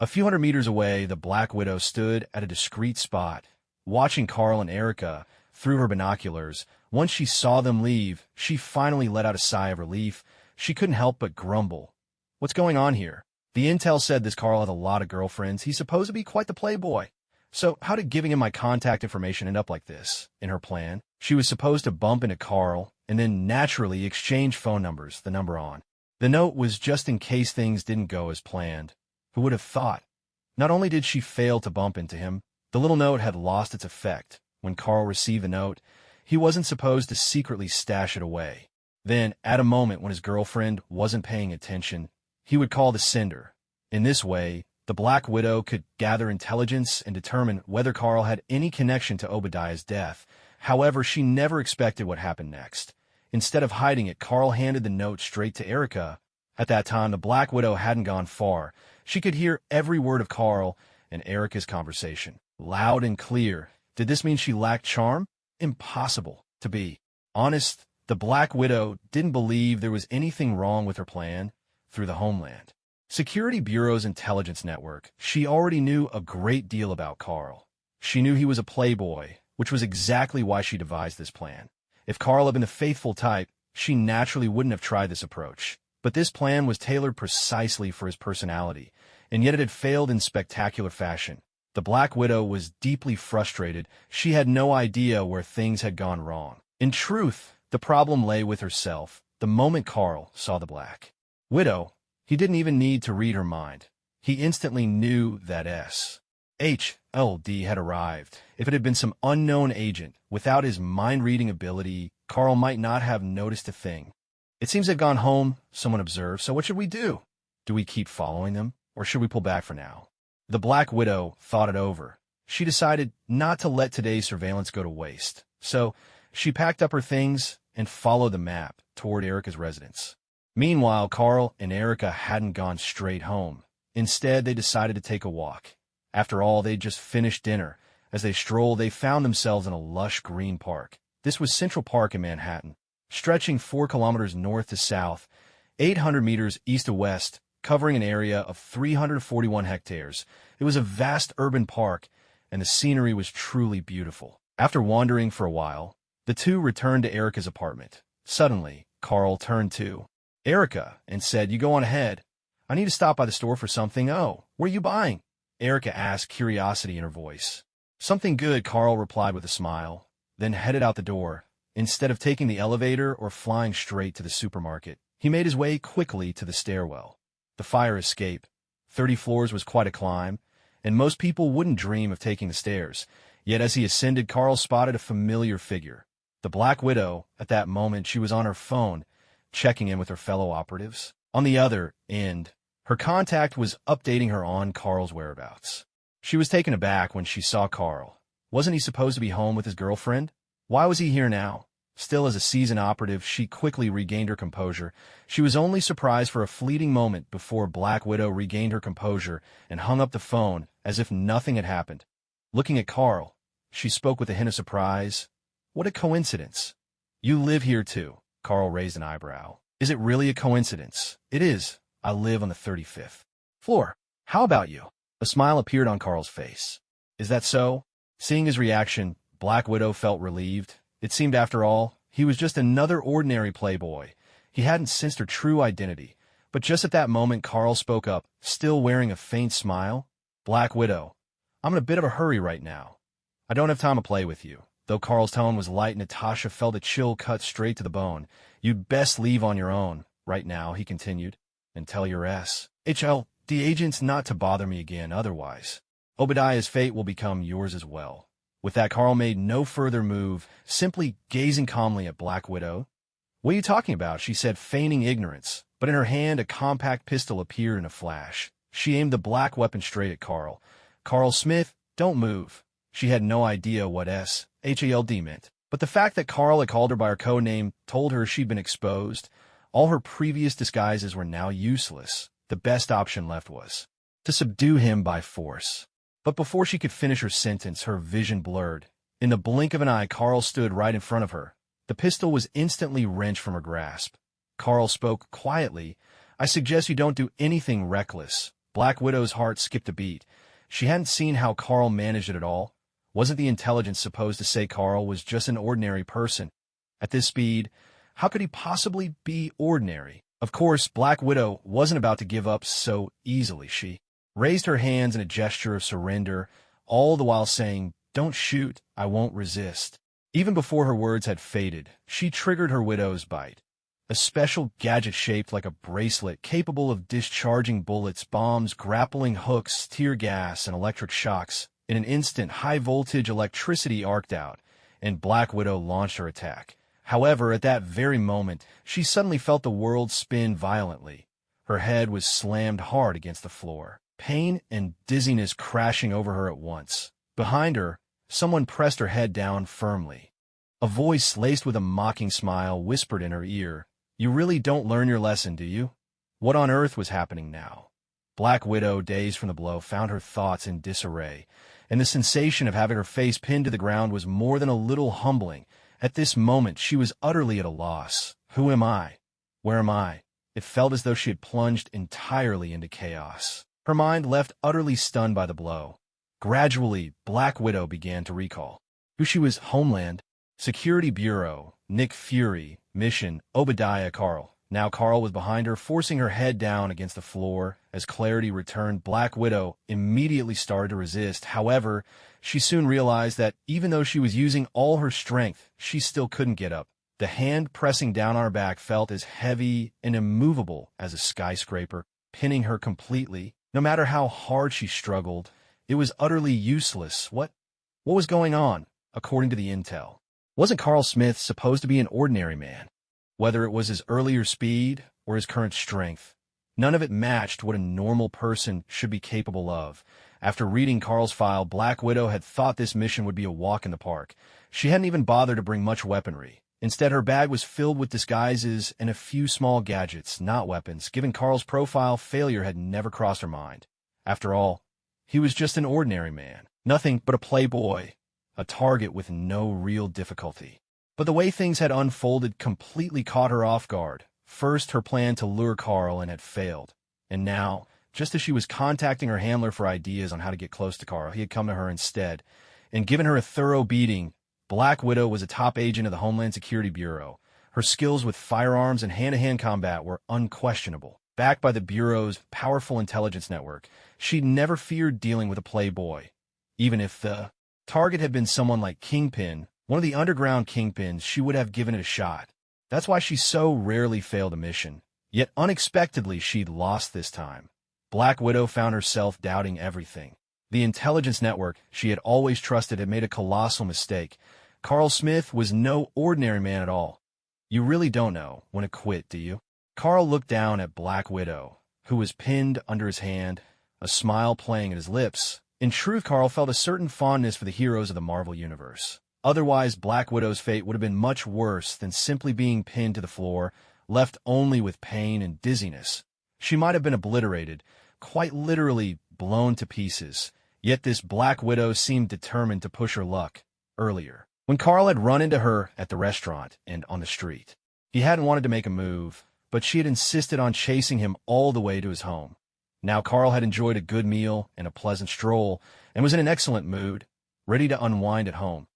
A few hundred meters away, the Black Widow stood at a discreet spot, watching Carl and Erica through her binoculars. Once she saw them leave, she finally let out a sigh of relief. She couldn't help but grumble. What's going on here? The intel said this Carl had a lot of girlfriends. He's supposed to be quite the playboy. So how did giving him my contact information end up like this? In her plan, she was supposed to bump into Carl and then naturally exchange phone numbers, the number on. The note was just in case things didn't go as planned. Who would have thought? Not only did she fail to bump into him, the little note had lost its effect. When Carl received the note, he wasn't supposed to secretly stash it away. Then, at a moment when his girlfriend wasn't paying attention, he would call the sender. In this way, the Black Widow could gather intelligence and determine whether Carl had any connection to Obadiah's death. However, she never expected what happened next. Instead of hiding it, Carl handed the note straight to Erica. At that time, the Black Widow hadn't gone far. She could hear every word of Carl and Erica's conversation, loud and clear. Did this mean she lacked charm? Impossible. To be honest, the Black Widow didn't believe there was anything wrong with her plan. Through the Homeland Security Bureau's intelligence network, she already knew a great deal about Carl. She knew he was a playboy, which was exactly why she devised this plan. If Carl had been the faithful type, she naturally wouldn't have tried this approach. But this plan was tailored precisely for his personality, and yet it had failed in spectacular fashion. The Black Widow was deeply frustrated. She had no idea where things had gone wrong. In truth, the problem lay with herself. The moment Carl saw the Black Widow, he didn't even need to read her mind. He instantly knew that HLD had arrived. If it had been some unknown agent, without his mind-reading ability, Carl might not have noticed a thing. It seems they've gone home, someone observed, so what should we do? Do we keep following them, or should we pull back for now? The Black Widow thought it over. She decided not to let today's surveillance go to waste. So, she packed up her things and followed the map toward Erica's residence. Meanwhile, Carl and Erica hadn't gone straight home. Instead, they decided to take a walk. After all, they'd just finished dinner. As they strolled, they found themselves in a lush green park. This was Central Park in Manhattan, stretching 4 kilometers north to south, 800 meters east to west, covering an area of 341 hectares. It was a vast urban park, and the scenery was truly beautiful. After wandering for a while, the two returned to Erica's apartment. Suddenly, Carl turned to Erica and said, "You go on ahead. I need to stop by the store for something." "Oh, what are you buying?" Erica asked, curiosity in her voice. "Something good," Carl replied with a smile, then headed out the door. Instead of taking the elevator or flying straight to the supermarket, he made his way quickly to the stairwell. The fire escape, 30 floors, was quite a climb, and most people wouldn't dream of taking the stairs. Yet as he ascended, Carl spotted a familiar figure. The Black Widow. At that moment, she was on her phone, checking in with her fellow operatives. On the other end, her contact was updating her on Carl's whereabouts. She was taken aback when she saw Carl. Wasn't he supposed to be home with his girlfriend? Why was he here now? Still, as a seasoned operative, she quickly regained her composure. She was only surprised for a fleeting moment before Black Widow regained her composure and hung up the phone as if nothing had happened. Looking at Carl, she spoke with a hint of surprise. "What a coincidence. You live here too." Carl raised an eyebrow. "Is it really a coincidence?" "It is. I live on the 35th floor. How about you?" A smile appeared on Carl's face. "Is that so?" Seeing his reaction, Black Widow felt relieved. It seemed, after all, he was just another ordinary playboy. He hadn't sensed her true identity. But just at that moment, Carl spoke up, still wearing a faint smile. "Black Widow, I'm in a bit of a hurry right now. I don't have time to play with you." Though Carl's tone was light, Natasha felt a chill cut straight to the bone. "You'd best leave on your own right now," he continued, "and tell your HLD agents not to bother me again. Otherwise, Obadiah's fate will become yours as well." With that, Carl made no further move, simply gazing calmly at Black Widow. "What are you talking about?" she said, feigning ignorance. But in her hand, a compact pistol appeared in a flash. She aimed the black weapon straight at Carl. "Carl Smith, don't move." She had no idea what HLD meant. But the fact that Carl had called her by her code name told her she'd been exposed. All her previous disguises were now useless. The best option left was to subdue him by force. But before she could finish her sentence, her vision blurred. In the blink of an eye, Carl stood right in front of her. The pistol was instantly wrenched from her grasp. Carl spoke quietly. "I suggest you don't do anything reckless." Black Widow's heart skipped a beat. She hadn't seen how Carl managed it at all. Wasn't the intelligence supposed to say Carl was just an ordinary person? At this speed, how could he possibly be ordinary? Of course, Black Widow wasn't about to give up so easily. She raised her hands in a gesture of surrender. all the while saying, "Don't shoot, I won't resist." Even before her words had faded, she triggered her widow's bite. A special gadget shaped like a bracelet capable of discharging bullets, bombs, grappling hooks, tear gas, and electric shocks. In an instant, high-voltage electricity arced out, and Black Widow launched her attack. However, at that very moment, she suddenly felt the world spin violently. Her head was slammed hard against the floor, pain and dizziness crashing over her at once. Behind her, someone pressed her head down firmly. A voice laced with a mocking smile whispered in her ear, "You really don't learn your lesson, do you?" What on earth was happening now? Black Widow, dazed from the blow, found her thoughts in disarray, and the sensation of having her face pinned to the ground was more than a little humbling. At this moment, she was utterly at a loss. Who am I? Where am I? It felt as though she had plunged entirely into chaos. Her mind left utterly stunned by the blow. Gradually, Black Widow began to recall who she was: Homeland, Security Bureau, Nick Fury, Mission, Obadiah, Carl. Now Carl was behind her, forcing her head down against the floor. As clarity returned, Black Widow immediately started to resist. However, she soon realized that even though she was using all her strength, she still couldn't get up. The hand pressing down on her back felt as heavy and immovable as a skyscraper, pinning her completely. No matter how hard she struggled, it was utterly useless. What was going on? According to the intel, wasn't Carl Smith supposed to be an ordinary man? Whether it was his earlier speed or his current strength, none of it matched what a normal person should be capable of. After reading Carl's file, Black Widow had thought this mission would be a walk in the park. She hadn't even bothered to bring much weaponry. Instead, her bag was filled with disguises and a few small gadgets, not weapons. Given Carl's profile, failure had never crossed her mind. After all, he was just an ordinary man, nothing but a playboy, a target with no real difficulty. But the way things had unfolded completely caught her off guard. First, her plan to lure Carl in had failed. And now, just as she was contacting her handler for ideas on how to get close to Carl, he had come to her instead and given her a thorough beating. Black Widow was a top agent of the Homeland Security Bureau. Her skills with firearms and hand-to-hand combat were unquestionable. Backed by the Bureau's powerful intelligence network, she'd never feared dealing with a playboy. Even if the target had been someone like Kingpin, one of the underground kingpins, she would have given it a shot. That's why she so rarely failed a mission. Yet unexpectedly, she'd lost this time. Black Widow found herself doubting everything. The intelligence network she had always trusted had made a colossal mistake. Carl Smith was no ordinary man at all. You really don't know when to quit, do you? Carl looked down at Black Widow, who was pinned under his hand, a smile playing at his lips. In truth, Carl felt a certain fondness for the heroes of the Marvel Universe. Otherwise, Black Widow's fate would have been much worse than simply being pinned to the floor, left only with pain and dizziness. She might have been obliterated, quite literally blown to pieces. Yet this Black Widow seemed determined to push her luck. Earlier, when Carl had run into her at the restaurant and on the street, he hadn't wanted to make a move, but she had insisted on chasing him all the way to his home. Now Carl had enjoyed a good meal and a pleasant stroll, and was in an excellent mood, ready to unwind at home.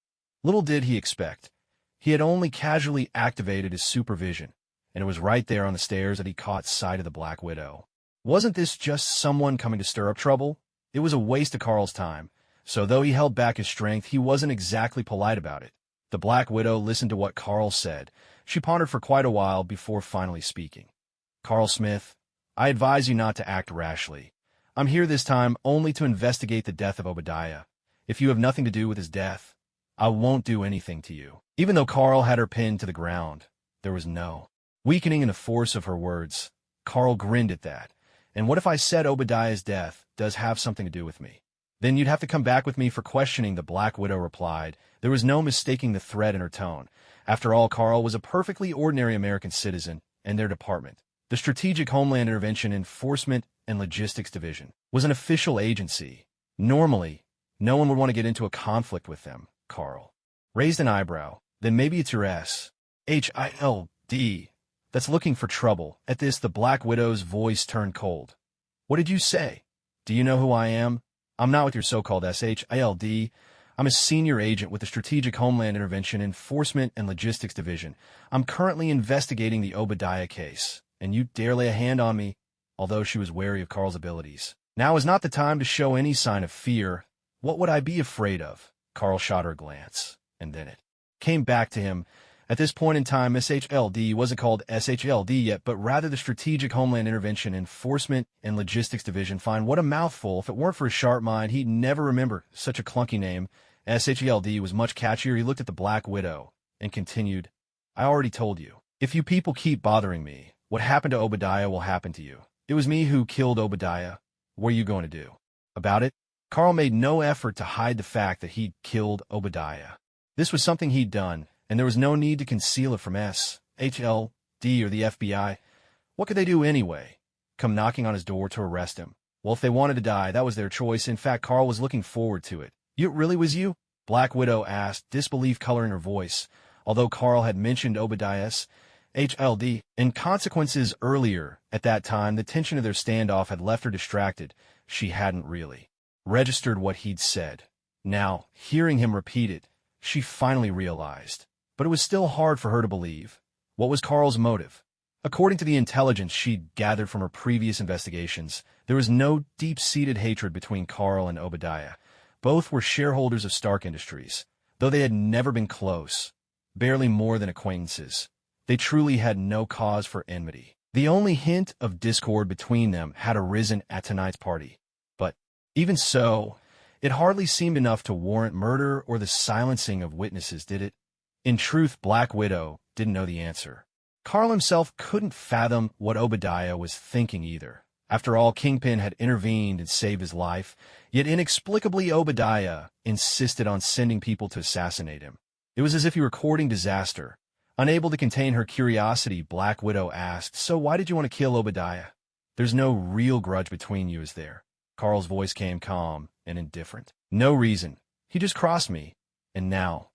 Little did he expect, he had only casually activated his supervision, and it was right there on the stairs that he caught sight of the Black Widow. Wasn't this just someone coming to stir up trouble? It was a waste of Carl's time, so though he held back his strength, he wasn't exactly polite about it. The Black Widow listened to what Carl said. She pondered for quite a while before finally speaking. "Carl Smith, I advise you not to act rashly. I'm here this time only to investigate the death of Obadiah. If you have nothing to do with his death, I won't do anything to you." Even though Carl had her pinned to the ground, there was no weakening in the force of her words. Carl grinned at that. "And what if I said Obadiah's death does have something to do with me? Then you'd have to come back with me for questioning," the Black Widow replied. There was no mistaking the threat in her tone. After all, Carl was a perfectly ordinary American citizen, and their department, the Strategic Homeland Intervention Enforcement and Logistics Division, was an official agency. Normally, no one would want to get into a conflict with them. Carl raised an eyebrow. "Then maybe it's your SHIELD that's looking for trouble." At this, the Black Widow's voice turned cold. "What did you say? Do you know who I am? I'm not with your so-called SHIELD. I'm a senior agent with the Strategic Homeland Intervention Enforcement and Logistics Division. I'm currently investigating the Obadiah case, and you dare lay a hand on me?" Although she was wary of Carl's abilities, now is not the time to show any sign of fear. What would I be afraid of? Carl shot her a glance, and then it came back to him. At this point in time, SHLD wasn't called SHLD yet, but rather the Strategic Homeland Intervention Enforcement and Logistics Division. Fine, what a mouthful. If it weren't for his sharp mind, he'd never remember such a clunky name. SHLD was much catchier. He looked at the Black Widow and continued, I already told you. If you people keep bothering me, what happened to Obadiah will happen to you. It was me who killed Obadiah. What are you going to do about it? Carl made no effort to hide the fact that he'd killed Obadiah. This was something he'd done, and there was no need to conceal it from SHLD or the FBI. What could they do anyway? Come knocking on his door to arrest him. Well, if they wanted to die, that was their choice. In fact, Carl was looking forward to it. It really was you? Black Widow asked, disbelief coloring her voice, although Carl had mentioned Obadiah's HLD and consequences earlier. At that time, the tension of their standoff had left her distracted. She hadn't really registered what he'd said. Now, hearing him repeat it, she finally realized. But it was still hard for her to believe. What was Carl's motive? According to the intelligence she'd gathered from her previous investigations, there was no deep-seated hatred between Carl and Obadiah. Both were shareholders of Stark Industries, though they had never been close, barely more than acquaintances. They truly had no cause for enmity. The only hint of discord between them had arisen at tonight's party. But even so, it hardly seemed enough to warrant murder or the silencing of witnesses, did it? In truth, Black Widow didn't know the answer. Carl himself couldn't fathom what Obadiah was thinking either. After all, Kingpin had intervened and saved his life, yet inexplicably Obadiah insisted on sending people to assassinate him. It was as if he were courting disaster. Unable to contain her curiosity, Black Widow asked, so why did you want to kill Obadiah? There's no real grudge between you, is there? Carl's voice came calm and indifferent. No reason. He just crossed me. And now,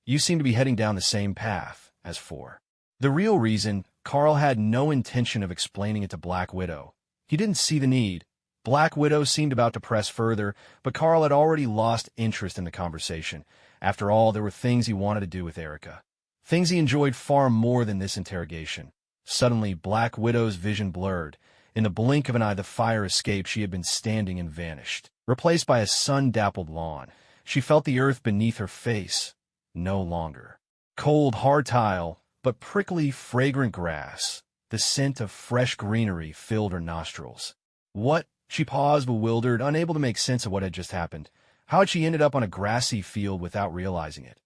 you seem to be heading down the same path as for. The real reason, Carl had no intention of explaining it to Black Widow. He didn't see the need. Black Widow seemed about to press further, but Carl had already lost interest in the conversation. After all, there were things he wanted to do with Erica. Things he enjoyed far more than this interrogation. Suddenly, Black Widow's vision blurred. In the blink of an eye, the fire escaped. She had been standing and vanished, replaced by a sun-dappled lawn. She felt the earth beneath her face. No longer. Cold, hard tile, but prickly, fragrant grass. The scent of fresh greenery filled her nostrils. What? She paused, bewildered, unable to make sense of what had just happened. How had she ended up on a grassy field without realizing it?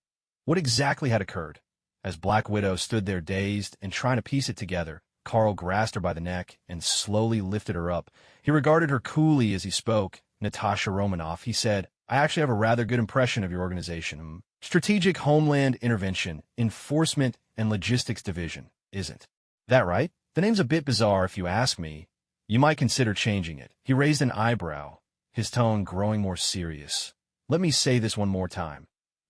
What exactly had occurred? As Black Widow stood there dazed and trying to piece it together, Carl grasped her by the neck and slowly lifted her up. He regarded her coolly as he spoke. Natasha Romanoff, he said, I actually have a rather good impression of your organization. Strategic Homeland Intervention, Enforcement and Logistics Division, isn't that right? The name's a bit bizarre if you ask me. You might consider changing it. He raised an eyebrow, his tone growing more serious. Let me say this one more time.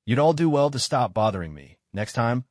You'd all do well to stop bothering me. Next time,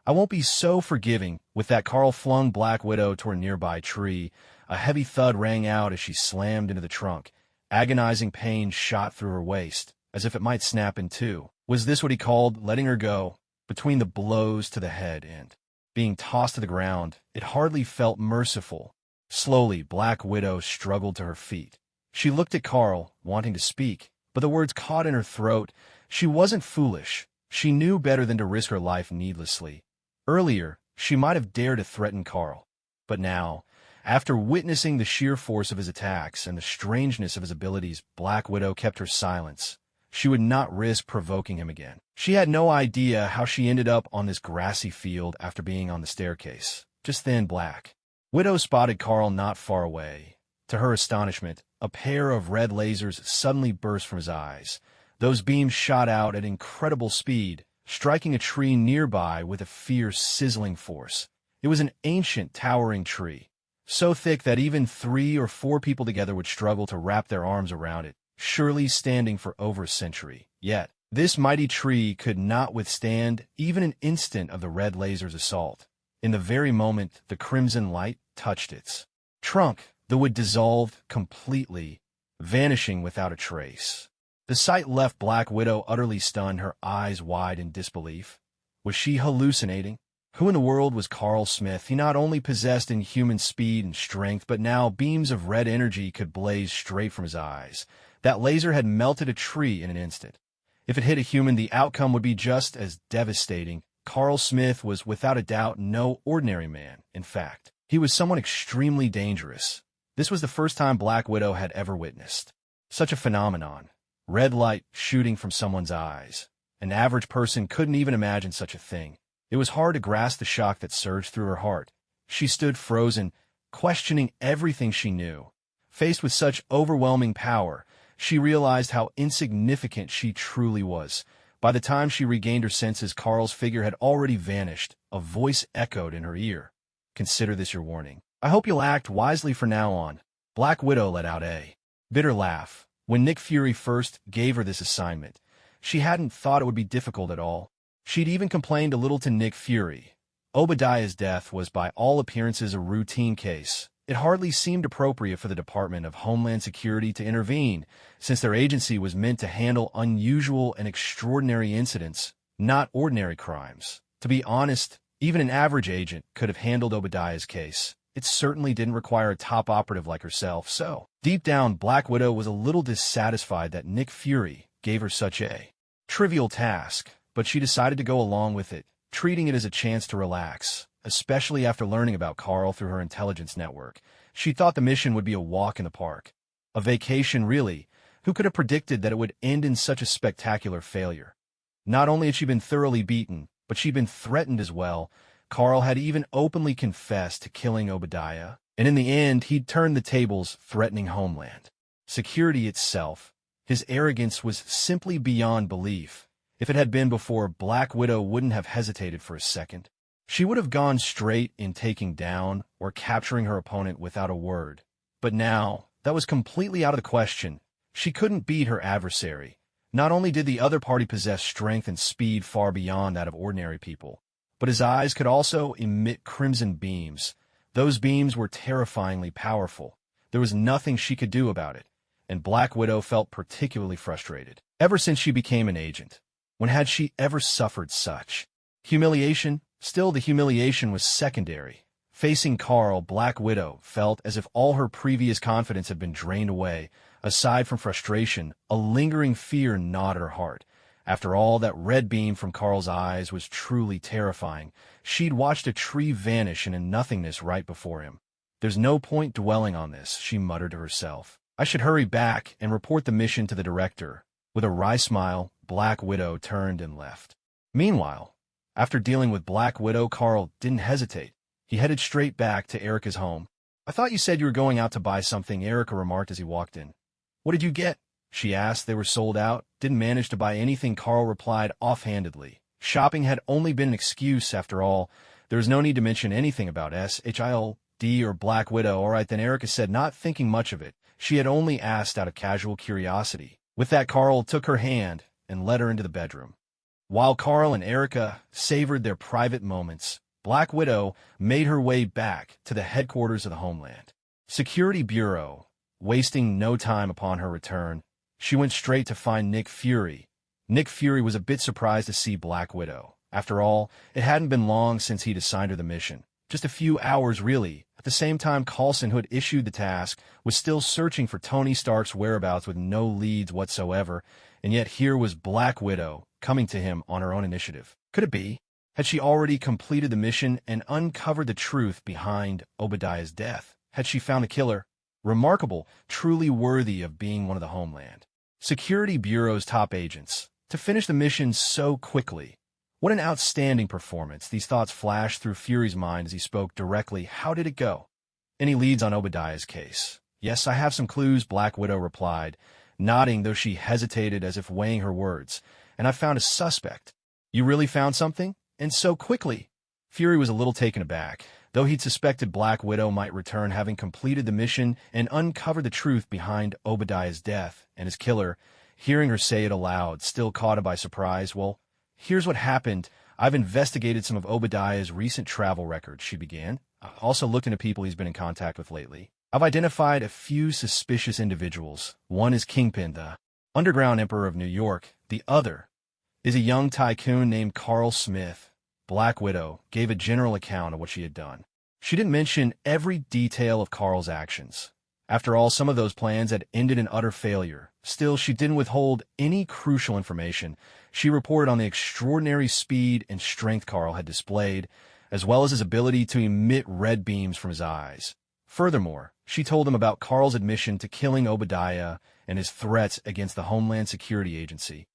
I won't be so forgiving. With that, Carl flung Black Widow toward a nearby tree. A heavy thud rang out as she slammed into the trunk. Agonizing pain shot through her waist, as if it might snap in two. Was this what he called letting her go? Between the blows to the head and being tossed to the ground, it hardly felt merciful. Slowly, Black Widow struggled to her feet. She looked at Carl, wanting to speak, but the words caught in her throat. She wasn't foolish. She knew better than to risk her life needlessly. Earlier, she might have dared to threaten Carl. But now, after witnessing the sheer force of his attacks and the strangeness of his abilities, Black Widow kept her silence. She would not risk provoking him again. She had no idea how she ended up on this grassy field after being on the staircase. Just then, Black Widow spotted Carl not far away. To her astonishment, a pair of red lasers suddenly burst from his eyes. Those beams shot out at incredible speed, striking a tree nearby with a fierce, sizzling force. It was an ancient, towering tree, so thick that even 3 or 4 people together would struggle to wrap their arms around it, surely standing for over a century. Yet, this mighty tree could not withstand even an instant of the red laser's assault. In the very moment the crimson light touched its trunk, the wood dissolved completely, vanishing without a trace. The sight left Black Widow utterly stunned, her eyes wide in disbelief. Was she hallucinating? Who in the world was Carl Smith? He not only possessed inhuman speed and strength, but now beams of red energy could blaze straight from his eyes. That laser had melted a tree in an instant. If it hit a human, the outcome would be just as devastating. Carl Smith was without a doubt no ordinary man. In fact, he was someone extremely dangerous. This was the first time Black Widow had ever witnessed such a phenomenon. Red light shooting from someone's eyes. An average person couldn't even imagine such a thing. It was hard to grasp the shock that surged through her heart. She stood frozen, questioning everything she knew. Faced with such overwhelming power, she realized how insignificant she truly was. By the time she regained her senses, Carl's figure had already vanished. A voice echoed in her ear. "Consider this your warning. I hope you'll act wisely from now on." Black Widow let out a bitter laugh. When Nick Fury first gave her this assignment, she hadn't thought it would be difficult at all. She'd even complained a little to Nick Fury. Obadiah's death was by all appearances a routine case. It hardly seemed appropriate for the Department of Homeland Security to intervene, since their agency was meant to handle unusual and extraordinary incidents, not ordinary crimes. To be honest, even an average agent could have handled Obadiah's case. It certainly didn't require a top operative like herself, so deep down, Black Widow was a little dissatisfied that Nick Fury gave her such a trivial task, but she decided to go along with it, treating it as a chance to relax. Especially after learning about Carl through her intelligence network. She thought the mission would be a walk in the park. A vacation, really. Who could have predicted that it would end in such a spectacular failure? Not only had she been thoroughly beaten, but she'd been threatened as well. Carl had even openly confessed to killing Obadiah, and in the end, he'd turned the tables, threatening Homeland Security itself. His arrogance was simply beyond belief. If it had been before, Black Widow wouldn't have hesitated for a second. She would have gone straight in taking down or capturing her opponent without a word. But now, that was completely out of the question. She couldn't beat her adversary. Not only did the other party possess strength and speed far beyond that of ordinary people, but his eyes could also emit crimson beams. Those beams were terrifyingly powerful. There was nothing she could do about it, and Black Widow felt particularly frustrated. Ever since she became an agent, when had she ever suffered such humiliation? Still, the humiliation was secondary. Facing Carl, Black Widow felt as if all her previous confidence had been drained away. Aside from frustration, a lingering fear gnawed at her heart. After all, that red beam from Carl's eyes was truly terrifying. She'd watched a tree vanish into nothingness right before him. "There's no point dwelling on this," she muttered to herself. "I should hurry back and report the mission to the director." With a wry smile, Black Widow turned and left. Meanwhile, after dealing with Black Widow, Carl didn't hesitate. He headed straight back to Erica's home. "I thought you said you were going out to buy something," Erica remarked as he walked in. "What did you get?" she asked. "They were sold out." "Didn't manage to buy anything," Carl replied offhandedly. Shopping had only been an excuse after all. There was no need to mention anything about SHILD or Black Widow. "All right then," Erica said, not thinking much of it. She had only asked out of casual curiosity. With that, Carl took her hand and led her into the bedroom. While Carl and Erica savored their private moments, Black Widow made her way back to the headquarters of the Homeland Security Bureau. Wasting no time upon her return, she went straight to find Nick Fury. Nick Fury was a bit surprised to see Black Widow. After all, it hadn't been long since he'd assigned her the mission. Just a few hours, really. At the same time, Coulson, who had issued the task, was still searching for Tony Stark's whereabouts with no leads whatsoever, and yet here was Black Widow coming to him on her own initiative. Could it be? Had she already completed the mission and uncovered the truth behind Obadiah's death? Had she found the killer? Remarkable, truly worthy of being one of the Homeland Security Bureau's top agents. To finish the mission so quickly. What an outstanding performance. These thoughts flashed through Fury's mind as he spoke directly. How did it go? Any leads on Obadiah's case? Yes, I have some clues, Black Widow replied, nodding though she hesitated as if weighing her words. And I found a suspect. You really found something? And so quickly? Fury was a little taken aback, though he'd suspected Black Widow might return having completed the mission and uncovered the truth behind Obadiah's death and his killer. Hearing her say it aloud still caught him by surprise. Well, here's what happened. I've investigated some of Obadiah's recent travel records, she began. I also looked into people he's been in contact with lately. I've identified a few suspicious individuals. One is Kingpin, the underground emperor of New York. The other is a young tycoon named Carl Smith. Black Widow gave a general account of what she had done. She didn't mention every detail of Carl's actions. After all, some of those plans had ended in utter failure. Still, she didn't withhold any crucial information. She reported on the extraordinary speed and strength Carl had displayed, as well as his ability to emit red beams from his eyes. Furthermore, she told him about Carl's admission to killing Obadiah and his threats against the Homeland Security Agency.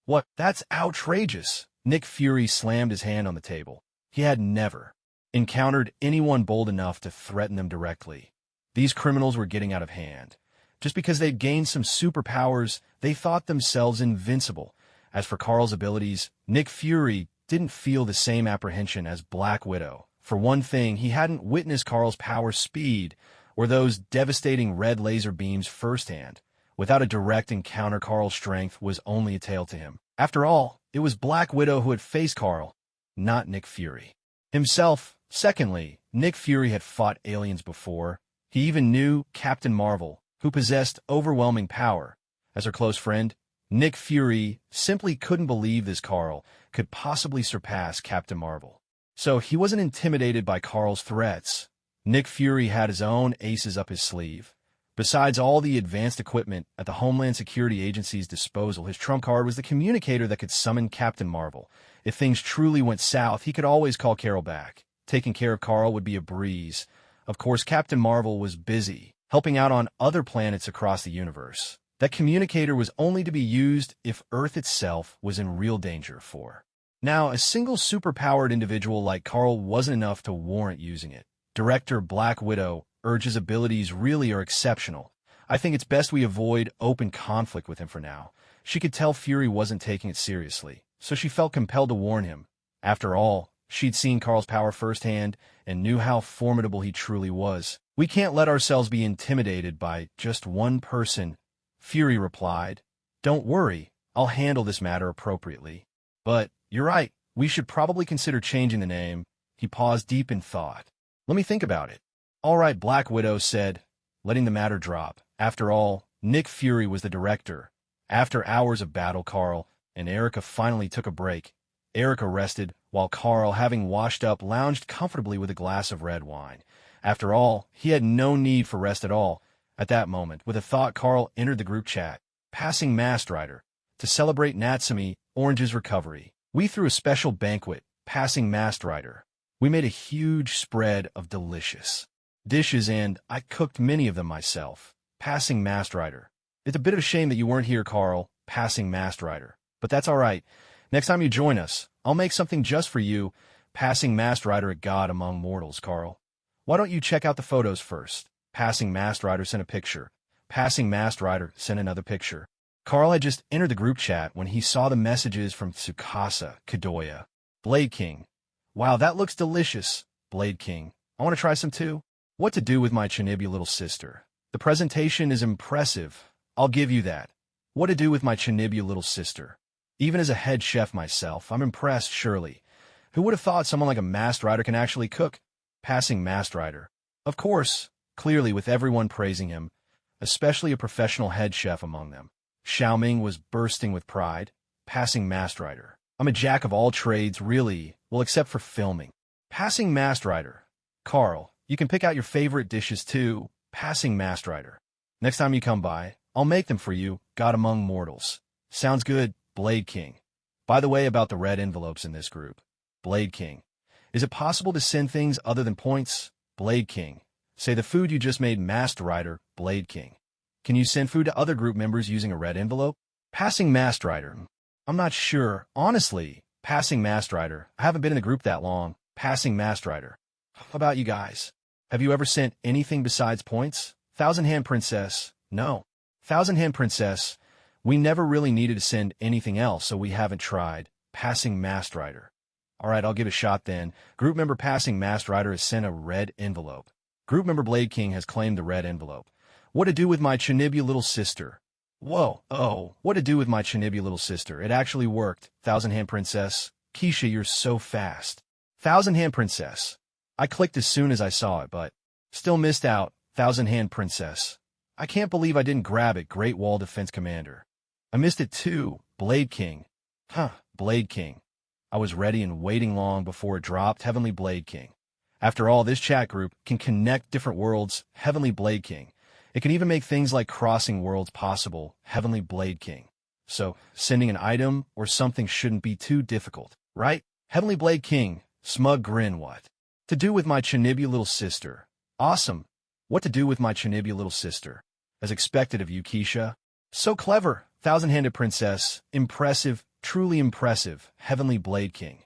What? That's outrageous! Nick Fury slammed his hand on the table. He had never encountered anyone bold enough to threaten them directly. These criminals were getting out of hand. Just because they'd gained some superpowers, they thought themselves invincible. As for Carl's abilities, Nick Fury didn't feel the same apprehension as Black Widow. For one thing, he hadn't witnessed Carl's power speed or those devastating red laser beams firsthand. Without a direct encounter, Carl's strength was only a tale to him. After all, it was Black Widow who had faced Carl, not Nick Fury himself. Secondly, Nick Fury had fought aliens before. He even knew Captain Marvel, who possessed overwhelming power. As her close friend, Nick Fury simply couldn't believe this Carl could possibly surpass Captain Marvel. So he wasn't intimidated by Carl's threats. Nick Fury had his own aces up his sleeve. Besides all the advanced equipment at the Homeland Security Agency's disposal, his trump card was the communicator that could summon Captain Marvel. If things truly went south, he could always call Carol back. Taking care of Carl would be a breeze. Of course, Captain Marvel was busy, helping out on other planets across the universe. That communicator was only to be used if Earth itself was in real danger for. Now, a single superpowered individual like Carl wasn't enough to warrant using it. Director Black Widow urges abilities really are exceptional. I think it's best we avoid open conflict with him for now. She could tell Fury wasn't taking it seriously, so she felt compelled to warn him. After all, she'd seen Carl's power firsthand and knew how formidable he truly was. We can't let ourselves be intimidated by just one person, Fury replied. Don't worry, I'll handle this matter appropriately. But, you're right, we should probably consider changing the name. He paused deep in thought. Let me think about it. All right, Black Widow said, letting the matter drop. After all, Nick Fury was the director. After hours of battle, Carl and Erica finally took a break. Erica rested, while Carl, having washed up, lounged comfortably with a glass of red wine. After all, he had no need for rest at all. At that moment, with a thought, Carl entered the group chat, passing Masked Rider. To celebrate Natsume Orange's recovery, we threw a special banquet, passing Masked Rider. We made a huge spread of delicious dishes, and I cooked many of them myself, passing Masked Rider. It's a bit of a shame that you weren't here, Carl, passing Masked Rider. But that's all right. Next time you join us, I'll make something just for you, passing Masked Rider, a god among mortals, Carl. Why don't you check out the photos first? Passing Masked Rider sent a picture. Passing Masked Rider sent another picture. Carl had just entered the group chat when he saw the messages from Tsukasa Kadoya. Blade King. Wow, that looks delicious. Blade King. I want to try some too. What to do with my Tsunade little sister? The presentation is impressive. I'll give you that. What to do with my Tsunade little sister? Even as a head chef myself, I'm impressed, surely. Who would have thought someone like a Masked Rider can actually cook? Passing Masked Rider. Of course, clearly with everyone praising him, especially a professional head chef among them. Xiaoming was bursting with pride. Passing Masked Rider. I'm a jack of all trades, really, well, except for filming. Passing Masked Rider. Carl, you can pick out your favorite dishes too. Passing Masked Rider. Next time you come by, I'll make them for you, God among mortals. Sounds good, Blade King. By the way, about the red envelopes in this group. Blade King. Is it possible to send things other than points? Blade King. Say the food you just made, Masked Rider, Blade King. Can you send food to other group members using a red envelope? Passing Masked Rider. I'm not sure. Honestly, passing Masked Rider. I haven't been in the group that long. Passing Masked Rider. How about you guys? Have you ever sent anything besides points? Thousand Hand Princess. No. Thousand Hand Princess. We never really needed to send anything else, so we haven't tried. Passing Masked Rider. All right, I'll give it a shot then. Group member Passing Masked Rider has sent a red envelope. Group member Blade King has claimed the red envelope. What to do with my Tsunade little sister? Whoa, oh, what to do with my Tsunade little sister? It actually worked. Thousand Hand Princess. Kesha, you're so fast. Thousand Hand Princess. I clicked as soon as I saw it, but still missed out. Thousand Hand Princess. I can't believe I didn't grab it, Great Wall Defense Commander. I missed it too, Blade King. Blade King. I was ready and waiting long before it dropped, Heavenly Blade King. After all, this chat group can connect different worlds, Heavenly Blade King. It can even make things like crossing worlds possible, Heavenly Blade King. So, sending an item or something shouldn't be too difficult, right? Heavenly Blade King, smug grin what? To do with my Chinibu little sister. Awesome. What to do with my Chinibu little sister? As expected of you, Kesha. So clever, thousand-handed princess. Impressive, truly impressive, Heavenly Blade King.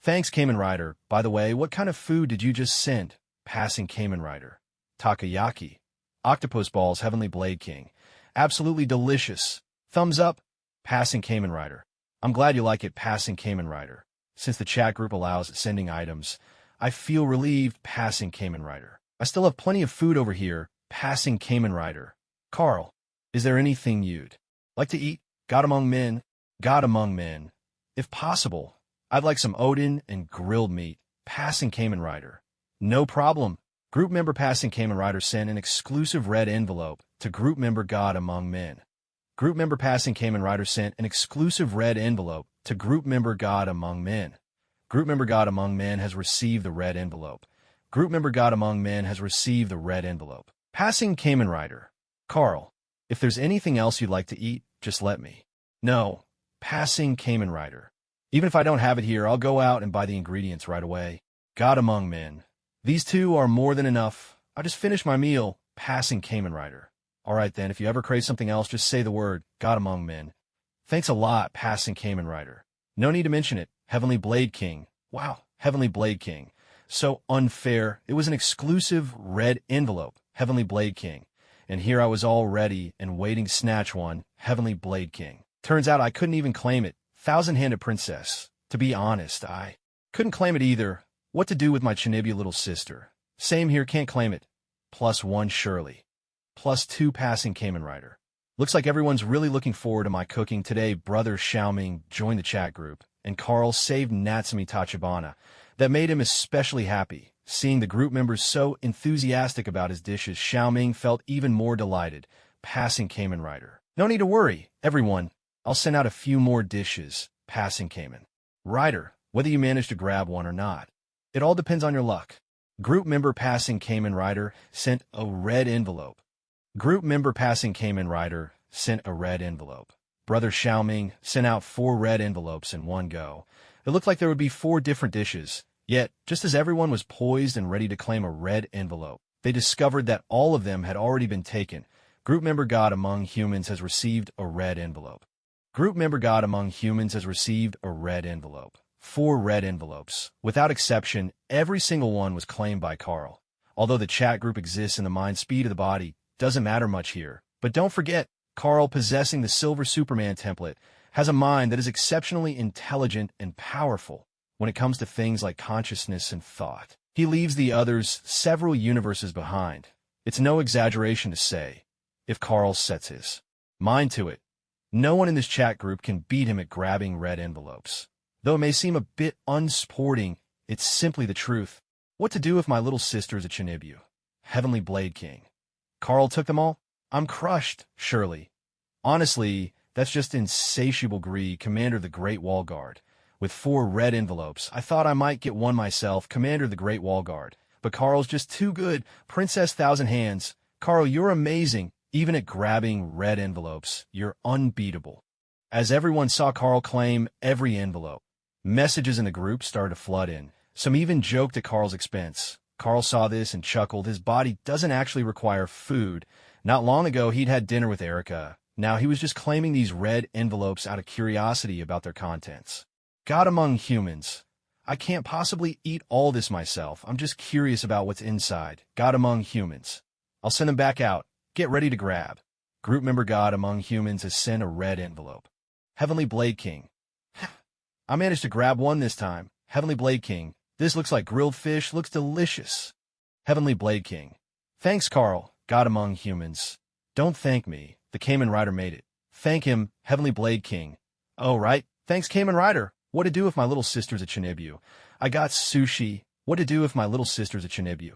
Thanks, Kamen Rider. By the way, what kind of food did you just send? Passing Kamen Rider. Takoyaki. Octopus balls, Heavenly Blade King. Absolutely delicious. Thumbs up. Passing Kamen Rider. I'm glad you like it, Passing Kamen Rider. Since the chat group allows sending items, I feel relieved, Passing Kamen Rider. I still have plenty of food over here, Passing Kamen Rider. Carl, is there anything you'd like to eat? God among men. God among men. If possible, I'd like some Odin and grilled meat, Passing Kamen Rider. No problem. Group member Passing Kamen Rider sent an exclusive red envelope to group member God Among Men. Group member Passing Kamen Rider sent an exclusive red envelope to group member God Among Men. Group member God Among Men has received the red envelope. Group member God Among Men has received the red envelope. Passing Kamen Rider. Carl, if there's anything else you'd like to eat, just let me know. Passing Kamen Rider. Even if I don't have it here, I'll go out and buy the ingredients right away. God Among Men. These two are more than enough. I just finished my meal. Passing Kamen Rider. All right then, if you ever crave something else, just say the word, God Among Men. Thanks a lot, Passing Kamen Rider. No need to mention it, Heavenly Blade King. Wow, Heavenly Blade King. So unfair. It was an exclusive red envelope, Heavenly Blade King. And here I was all ready and waiting to snatch one, Heavenly Blade King. Turns out I couldn't even claim it, thousand-handed princess. To be honest, I couldn't claim it either. What to do with my Chinibu little sister? Same here, can't claim it. +1 surely. +2 Passing Kamen Rider. Looks like everyone's really looking forward to my cooking today. Brother Xiaoming joined the chat group, and Carl saved Natsumi Tachibana. That made him especially happy. Seeing the group members so enthusiastic about his dishes, Xiaoming felt even more delighted. Passing Kamen Rider. No need to worry, everyone. I'll send out a few more dishes. Passing Kamen Rider, whether you manage to grab one or not. It all depends on your luck. Group member Passing Kamen Rider sent a red envelope. Group member Passing Kamen Rider sent a red envelope. Brother Xiaoming sent out 4 red envelopes in one go. It looked like there would be 4 different dishes. Yet, just as everyone was poised and ready to claim a red envelope, they discovered that all of them had already been taken. Group member God Among Humans has received a red envelope. Group member God Among Humans has received a red envelope. 4 red envelopes. Without exception, every single one was claimed by Carl. Although the chat group exists in the mind speed of the body, doesn't matter much here. But don't forget, Carl, possessing the Silver Superman template, has a mind that is exceptionally intelligent and powerful when it comes to things like consciousness and thought. He leaves the others several universes behind. It's no exaggeration to say, if Carl sets his mind to it, no one in this chat group can beat him at grabbing red envelopes. Though it may seem a bit unsporting, it's simply the truth. What to do if my little sister is a Chinibu? Heavenly Blade King. Carl took them all? I'm crushed, surely. Honestly, that's just insatiable greed, Commander of the Great Wall Guard. With 4 red envelopes, I thought I might get one myself, Commander of the Great Wall Guard. But Carl's just too good. Princess Thousand Hands. Carl, you're amazing. Even at grabbing red envelopes, you're unbeatable. As everyone saw Carl claim every envelope, messages in the group started to flood in. Some even joked at Carl's expense. Carl saw this and chuckled. His body doesn't actually require food. Not long ago, he'd had dinner with Erica. Now he was just claiming these red envelopes out of curiosity about their contents. God Among Humans. I can't possibly eat all this myself. I'm just curious about what's inside. God Among Humans. I'll send them back out. Get ready to grab. Group member God Among Humans has sent a red envelope. Heavenly Blade King. I managed to grab one this time. Heavenly Blade King. This looks like grilled fish. Looks delicious. Heavenly Blade King. Thanks, Carl. God Among Humans. Don't thank me. The Kamen Rider made it. Thank him, Heavenly Blade King. Oh, right. Thanks, Kamen Rider. What to do if my little sister's a Chinibu? I got sushi. What to do if my little sister's a Chinibu?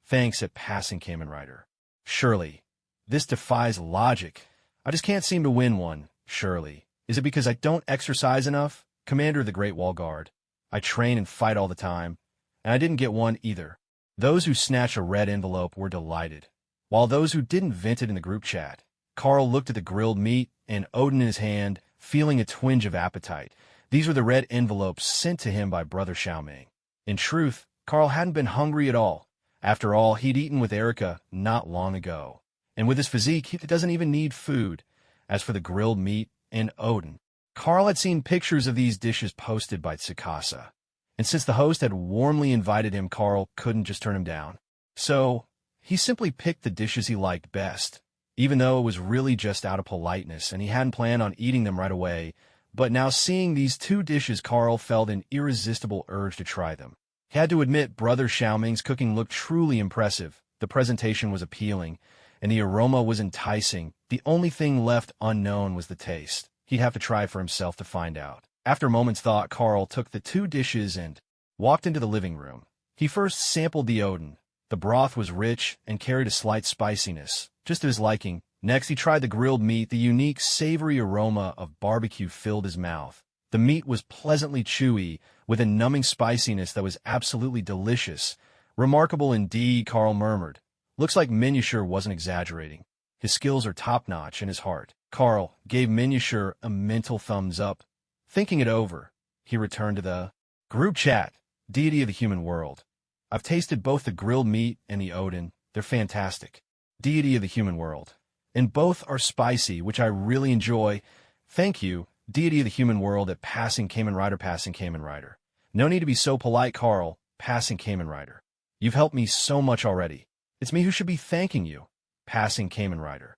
Thanks at Passing Kamen Rider. Surely. This defies logic. I just can't seem to win one, surely. Is it because I don't exercise enough? Commander of the Great Wall Guard. I train and fight all the time, and I didn't get one either. Those who snatched a red envelope were delighted. while those who didn't vented in the group chat. Carl looked at the grilled meat and Odin in his hand, feeling a twinge of appetite. These were the red envelopes sent to him by Brother Xiaoming. In truth, Carl hadn't been hungry at all. After all, he'd eaten with Erica not long ago. And with his physique, he doesn't even need food. As for the grilled meat and Odin, Carl had seen pictures of these dishes posted by Tsukasa. And since the host had warmly invited him, Carl couldn't just turn him down. So, he simply picked the dishes he liked best, even though it was really just out of politeness and he hadn't planned on eating them right away. But now seeing these two dishes, Carl felt an irresistible urge to try them. He had to admit Brother Xiaoming's cooking looked truly impressive. The presentation was appealing, and the aroma was enticing. The only thing left unknown was the taste. He'd have to try for himself to find out. After a moment's thought, Carl took the two dishes and walked into the living room. He first sampled the Odin. The broth was rich and carried a slight spiciness, just to his liking. Next, he tried the grilled meat. The unique, savory aroma of barbecue filled his mouth. The meat was pleasantly chewy, with a numbing spiciness that was absolutely delicious. Remarkable indeed, Carl murmured. Looks like Minusure wasn't exaggerating. His skills are top-notch in his heart. Carl gave Minusure a mental thumbs up. Thinking it over, he returned to the group chat. Deity of the human world. I've tasted both the grilled meat and the Odin. They're fantastic. Deity of the human world. And both are spicy, which I really enjoy. Thank you, Deity of the human world at Passing Kamen Rider, Passing Kamen Rider. No need to be so polite, Carl. Passing Kamen Rider. You've helped me so much already. It's me who should be thanking you. Passing Kamen Rider.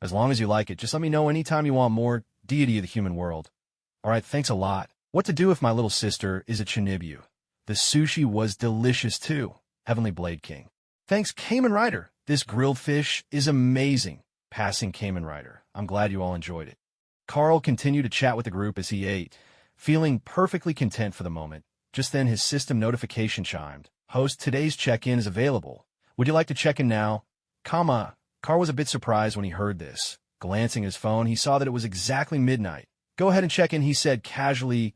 As long as you like it, just let me know anytime you want more. Deity of the human world. Alright, thanks a lot. What to do if my little sister is a Chinibu? The sushi was delicious too. Heavenly Blade King. Thanks, Kamen Rider. This grilled fish is amazing. Passing Kamen Rider. I'm glad you all enjoyed it. Carl continued to chat with the group as he ate, feeling perfectly content for the moment. Just then his system notification chimed. Host, today's check-in is available. Would you like to check in now? Carl was a bit surprised when he heard this. Glancing at his phone, he saw that it was exactly midnight. Go ahead and check in, he said casually,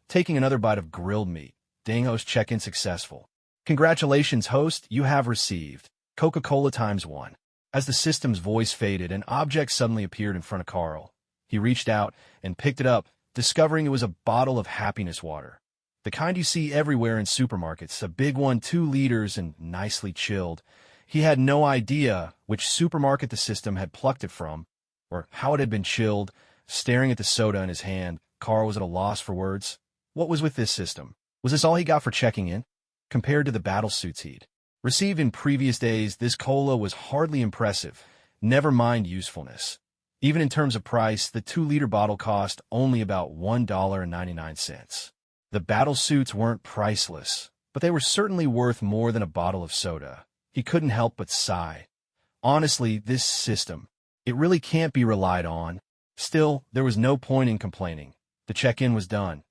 taking another bite of grilled meat. Dang, host, check-in successful. Congratulations, host, you have received Coca-Cola ×1. As the system's voice faded, an object suddenly appeared in front of Carl. He reached out and picked it up, discovering it was a bottle of happiness water. The kind you see everywhere in supermarkets, a big one, 2 liters and nicely chilled. He had no idea which supermarket the system had plucked it from, or how it had been chilled. Staring at the soda in his hand, Carl was at a loss for words. What was with this system? Was this all he got for checking in? Compared to the battle suits he'd received in previous days, this cola was hardly impressive, never mind usefulness. Even in terms of price, the 2-liter bottle cost only about $1.99. The battle suits weren't priceless, but they were certainly worth more than a bottle of soda. He couldn't help but sigh. Honestly, this system, it really can't be relied on. Still, there was no point in complaining. The check-in was done.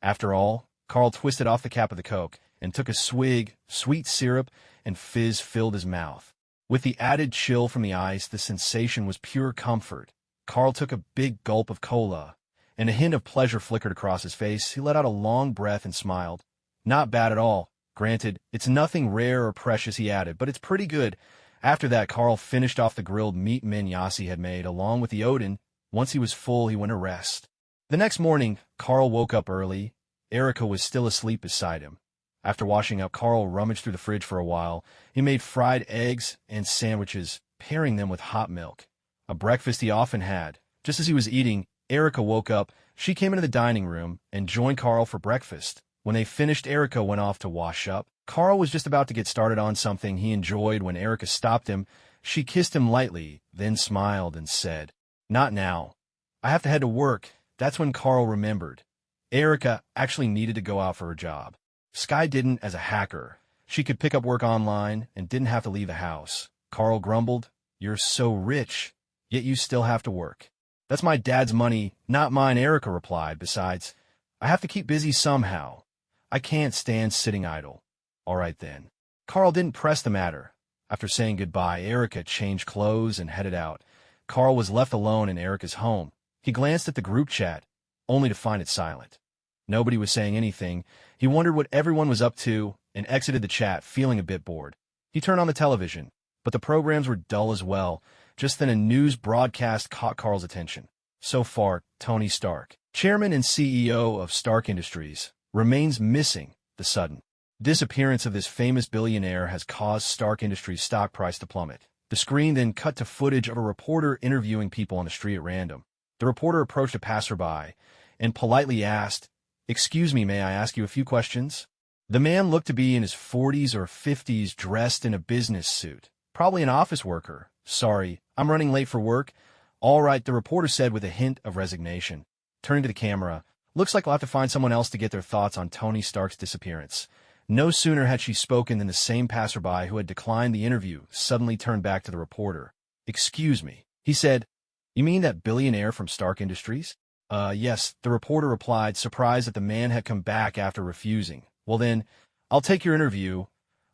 After all, Carl twisted off the cap of the Coke and took a swig. Sweet syrup and fizz filled his mouth. With the added chill from the ice, the sensation was pure comfort. Carl took a big gulp of cola, and a hint of pleasure flickered across his face. He let out a long breath and smiled. Not bad at all. Granted, it's nothing rare or precious, he added, but it's pretty good. After that, Carl finished off the grilled meat Min Yasi had made, along with the Odin. Once he was full, he went to rest. The next morning, Carl woke up early. Erica was still asleep beside him. After washing up, Carl rummaged through the fridge for a while. He made fried eggs and sandwiches, pairing them with hot milk. A breakfast he often had. Just as he was eating, Erica woke up. She came into the dining room and joined Carl for breakfast. When they finished, Erica went off to wash up. Carl was just about to get started on something he enjoyed when Erica stopped him. She kissed him lightly, then smiled and said, "Not now. I have to head to work." That's when Carl remembered. Erica actually needed to go out for her job. Skye didn't as a hacker. She could pick up work online and didn't have to leave the house. Carl grumbled, "You're so rich, yet you still have to work." "That's my dad's money, not mine," Erica replied. "Besides, I have to keep busy somehow. I can't stand sitting idle." "All right then." Carl didn't press the matter. After saying goodbye, Erica changed clothes and headed out. Carl was left alone in Erica's home. He glanced at the group chat, only to find it silent. Nobody was saying anything. He wondered what everyone was up to and exited the chat, feeling a bit bored. He turned on the television. But the programs were dull as well. Just then a news broadcast caught Carl's attention. So far, Tony Stark, chairman and CEO of Stark Industries, remains missing. The sudden disappearance of this famous billionaire has caused Stark Industries' stock price to plummet. The screen then cut to footage of a reporter interviewing people on the street at random. The reporter approached a passerby and politely asked, "Excuse me, may I ask you a few questions?" The man looked to be in his 40s or 50s, dressed in a business suit. Probably an office worker. "Sorry, I'm running late for work." "All right," the reporter said with a hint of resignation. Turning to the camera, "Looks like we'll have to find someone else to get their thoughts on Tony Stark's disappearance." No sooner had she spoken than the same passerby who had declined the interview suddenly turned back to the reporter. "Excuse me," he said. "You mean that billionaire from Stark Industries?" Yes," the reporter replied, surprised that the man had come back after refusing. "Well then, I'll take your interview."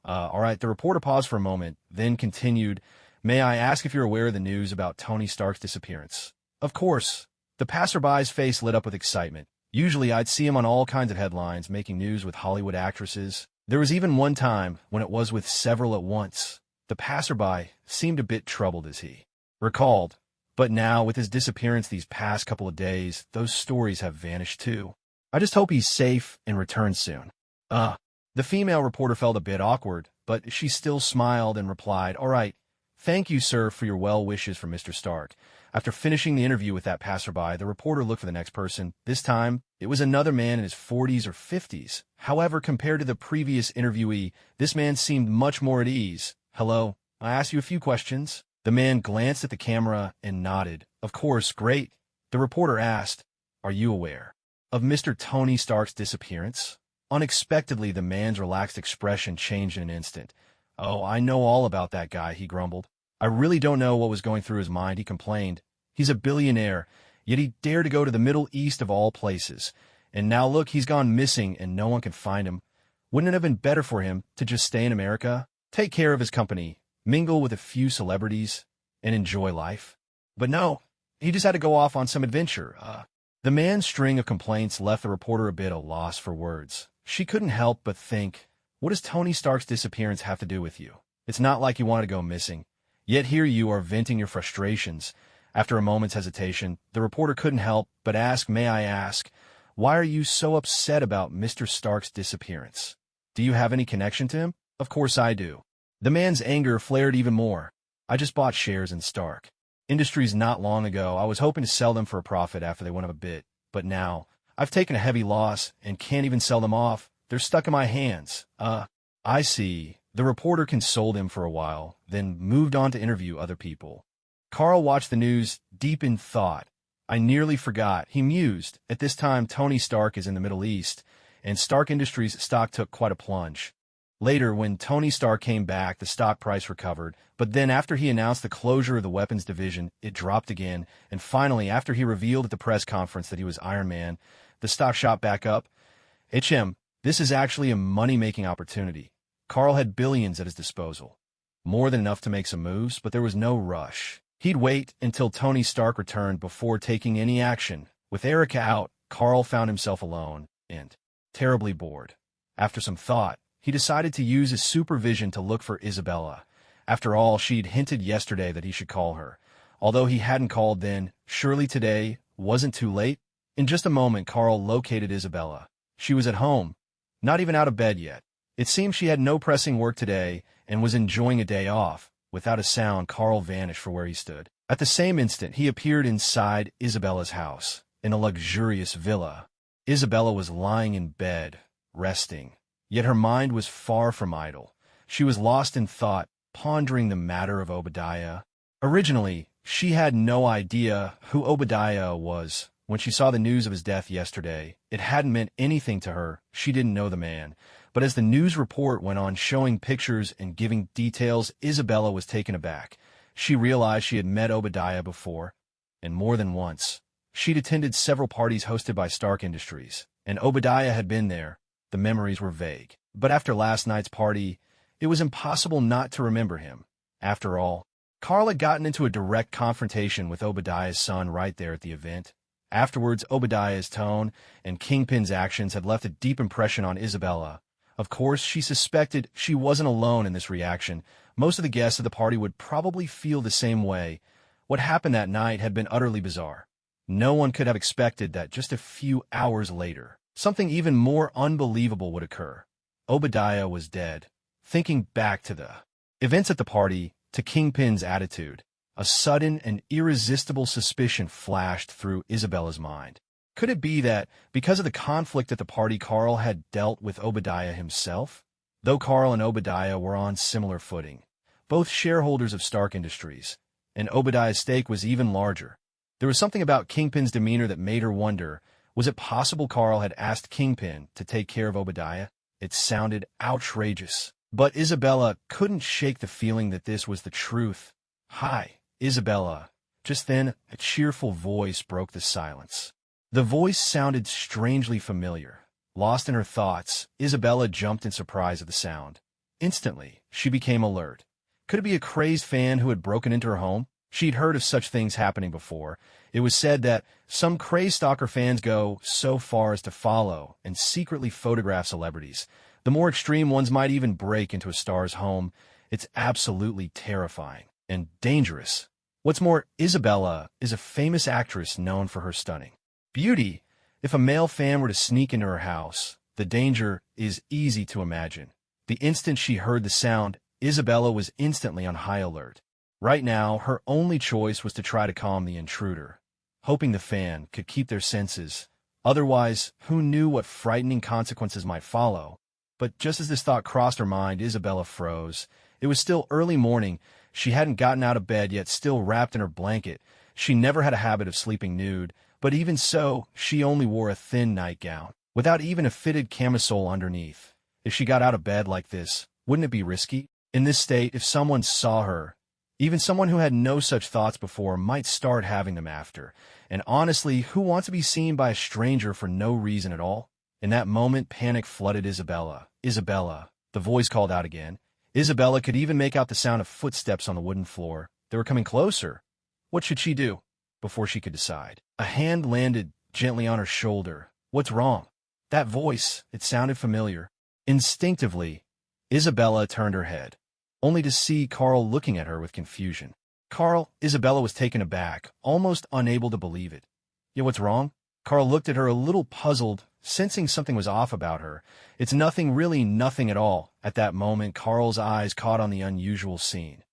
All right," the reporter paused for a moment, then continued, "May I ask if you're aware of the news about Tony Stark's disappearance?" "Of course." The passerby's face lit up with excitement. Usually I'd see him on all kinds of headlines, making news with Hollywood actresses. There was even one time when it was with several at once. The passerby seemed a bit troubled as he recalled. But now, with his disappearance these past couple of days, those stories have vanished too. "I just hope he's safe and returns soon." The female reporter felt a bit awkward, but she still smiled and replied, "All right, thank you, sir, for your well wishes for Mr. Stark." After finishing the interview with that passerby, the reporter looked for the next person. This time, it was another man in his 40s or 50s. However, compared to the previous interviewee, this man seemed much more at ease. "Hello, I asked you a few questions." The man glanced at the camera and nodded. "Of course, great." The reporter asked, "Are you aware of Mr. Tony Stark's disappearance?" Unexpectedly, the man's relaxed expression changed in an instant. "Oh, I know all about that guy," he grumbled. "I really don't know what was going through his mind," he complained. "He's a billionaire, yet he dared to go to the Middle East of all places. And now look, he's gone missing and no one can find him. Wouldn't it have been better for him to just stay in America, take care of his company, mingle with a few celebrities, and enjoy life? But no, he just had to go off on some adventure." The man's string of complaints left the reporter a bit at a loss for words. She couldn't help but think, what does Tony Stark's disappearance have to do with you? It's not like you wanted to go missing. Yet here you are venting your frustrations. After a moment's hesitation, the reporter couldn't help but ask, "May I ask, why are you so upset about Mr. Stark's disappearance? Do you have any connection to him?" "Of course I do." The man's anger flared even more. "I just bought shares in Stark Industries not long ago. I was hoping to sell them for a profit after they went up a bit. But now, I've taken a heavy loss and can't even sell them off. They're stuck in my hands." I see." The reporter consoled him for a while, then moved on to interview other people. Carl watched the news, deep in thought. "I nearly forgot," he mused. "At this time, Tony Stark is in the Middle East, and Stark Industries' stock took quite a plunge. Later, when Tony Stark came back, the stock price recovered, but then after he announced the closure of the weapons division, it dropped again, and finally, after he revealed at the press conference that he was Iron Man, the stock shot back up. This is actually a money-making opportunity. Carl had billions at his disposal. More than enough to make some moves, but there was no rush. He'd wait until Tony Stark returned before taking any action. With Erica out, Carl found himself alone and terribly bored. After some thought, he decided to use his supervision to look for Isabella. After all, she'd hinted yesterday that he should call her. Although he hadn't called then, surely today wasn't too late. In just a moment, Carl located Isabella. She was at home, not even out of bed yet. It seemed she had no pressing work today and was enjoying a day off. Without a sound, Carl vanished from where he stood. At the same instant, he appeared inside Isabella's house, in a luxurious villa. Isabella was lying in bed, resting. Yet her mind was far from idle. She was lost in thought, pondering the matter of Obadiah. Originally, she had no idea who Obadiah was. When she saw the news of his death yesterday, it hadn't meant anything to her. She didn't know the man. But as the news report went on showing pictures and giving details, Isabella was taken aback. She realized she had met Obadiah before, and more than once. She'd attended several parties hosted by Stark Industries, and Obadiah had been there. The memories were vague. But after last night's party, it was impossible not to remember him. After all, Carl had gotten into a direct confrontation with Obadiah's son right there at the event. Afterwards, Obadiah's tone and Kingpin's actions had left a deep impression on Isabella. Of course, she suspected she wasn't alone in this reaction, Most of the guests at the party would probably feel the same way. What happened that night had been utterly bizarre. No one could have expected that just a few hours later, something even more unbelievable would occur. Obadiah was dead. Thinking back to the events at the party, to Kingpin's attitude, a sudden and irresistible suspicion flashed through Isabella's mind. Could it be that, because of the conflict at the party, Carl had dealt with Obadiah himself? Though Carl and Obadiah were on similar footing, both shareholders of Stark Industries, and Obadiah's stake was even larger. There was something about Kingpin's demeanor that made her wonder, was it possible Carl had asked Kingpin to take care of Obadiah? It sounded outrageous. But Isabella couldn't shake the feeling that this was the truth. "Hi, Isabella." Just then, a cheerful voice broke the silence. The voice sounded strangely familiar. Lost in her thoughts, Isabella jumped in surprise at the sound. Instantly, she became alert. Could it be a crazed fan who had broken into her home? She'd heard of such things happening before. It was said that some crazed stalker fans go so far as to follow and secretly photograph celebrities. The more extreme ones might even break into a star's home. It's absolutely terrifying and dangerous. What's more, Isabella is a famous actress known for her stunning beauty. If a male fan were to sneak into her house, the danger is easy to imagine. The instant she heard the sound, Isabella was instantly on high alert. Right now, her only choice was to try to calm the intruder, hoping the fan could keep their senses. Otherwise, who knew what frightening consequences might follow? But just as this thought crossed her mind, Isabella froze. It was still early morning. She hadn't gotten out of bed yet, still wrapped in her blanket. She never had a habit of sleeping nude, but even so, she only wore a thin nightgown, without even a fitted camisole underneath. If she got out of bed like this, wouldn't it be risky? In this state, if someone saw her, even someone who had no such thoughts before might start having them after. And honestly, who wants to be seen by a stranger for no reason at all? In that moment, panic flooded Isabella. "Isabella," the voice called out again. Isabella could even make out the sound of footsteps on the wooden floor. They were coming closer. What should she do? Before she could decide, a hand landed gently on her shoulder. What's wrong? That voice, it sounded familiar. Instinctively, Isabella turned her head, only to see Carl looking at her with confusion. "Carl," Isabella was taken aback, almost unable to believe it. "Yeah, what's wrong?" Carl looked at her a little puzzled, sensing something was off about her. "It's nothing, really nothing at all." At that moment, Carl's eyes caught on the unusual scene.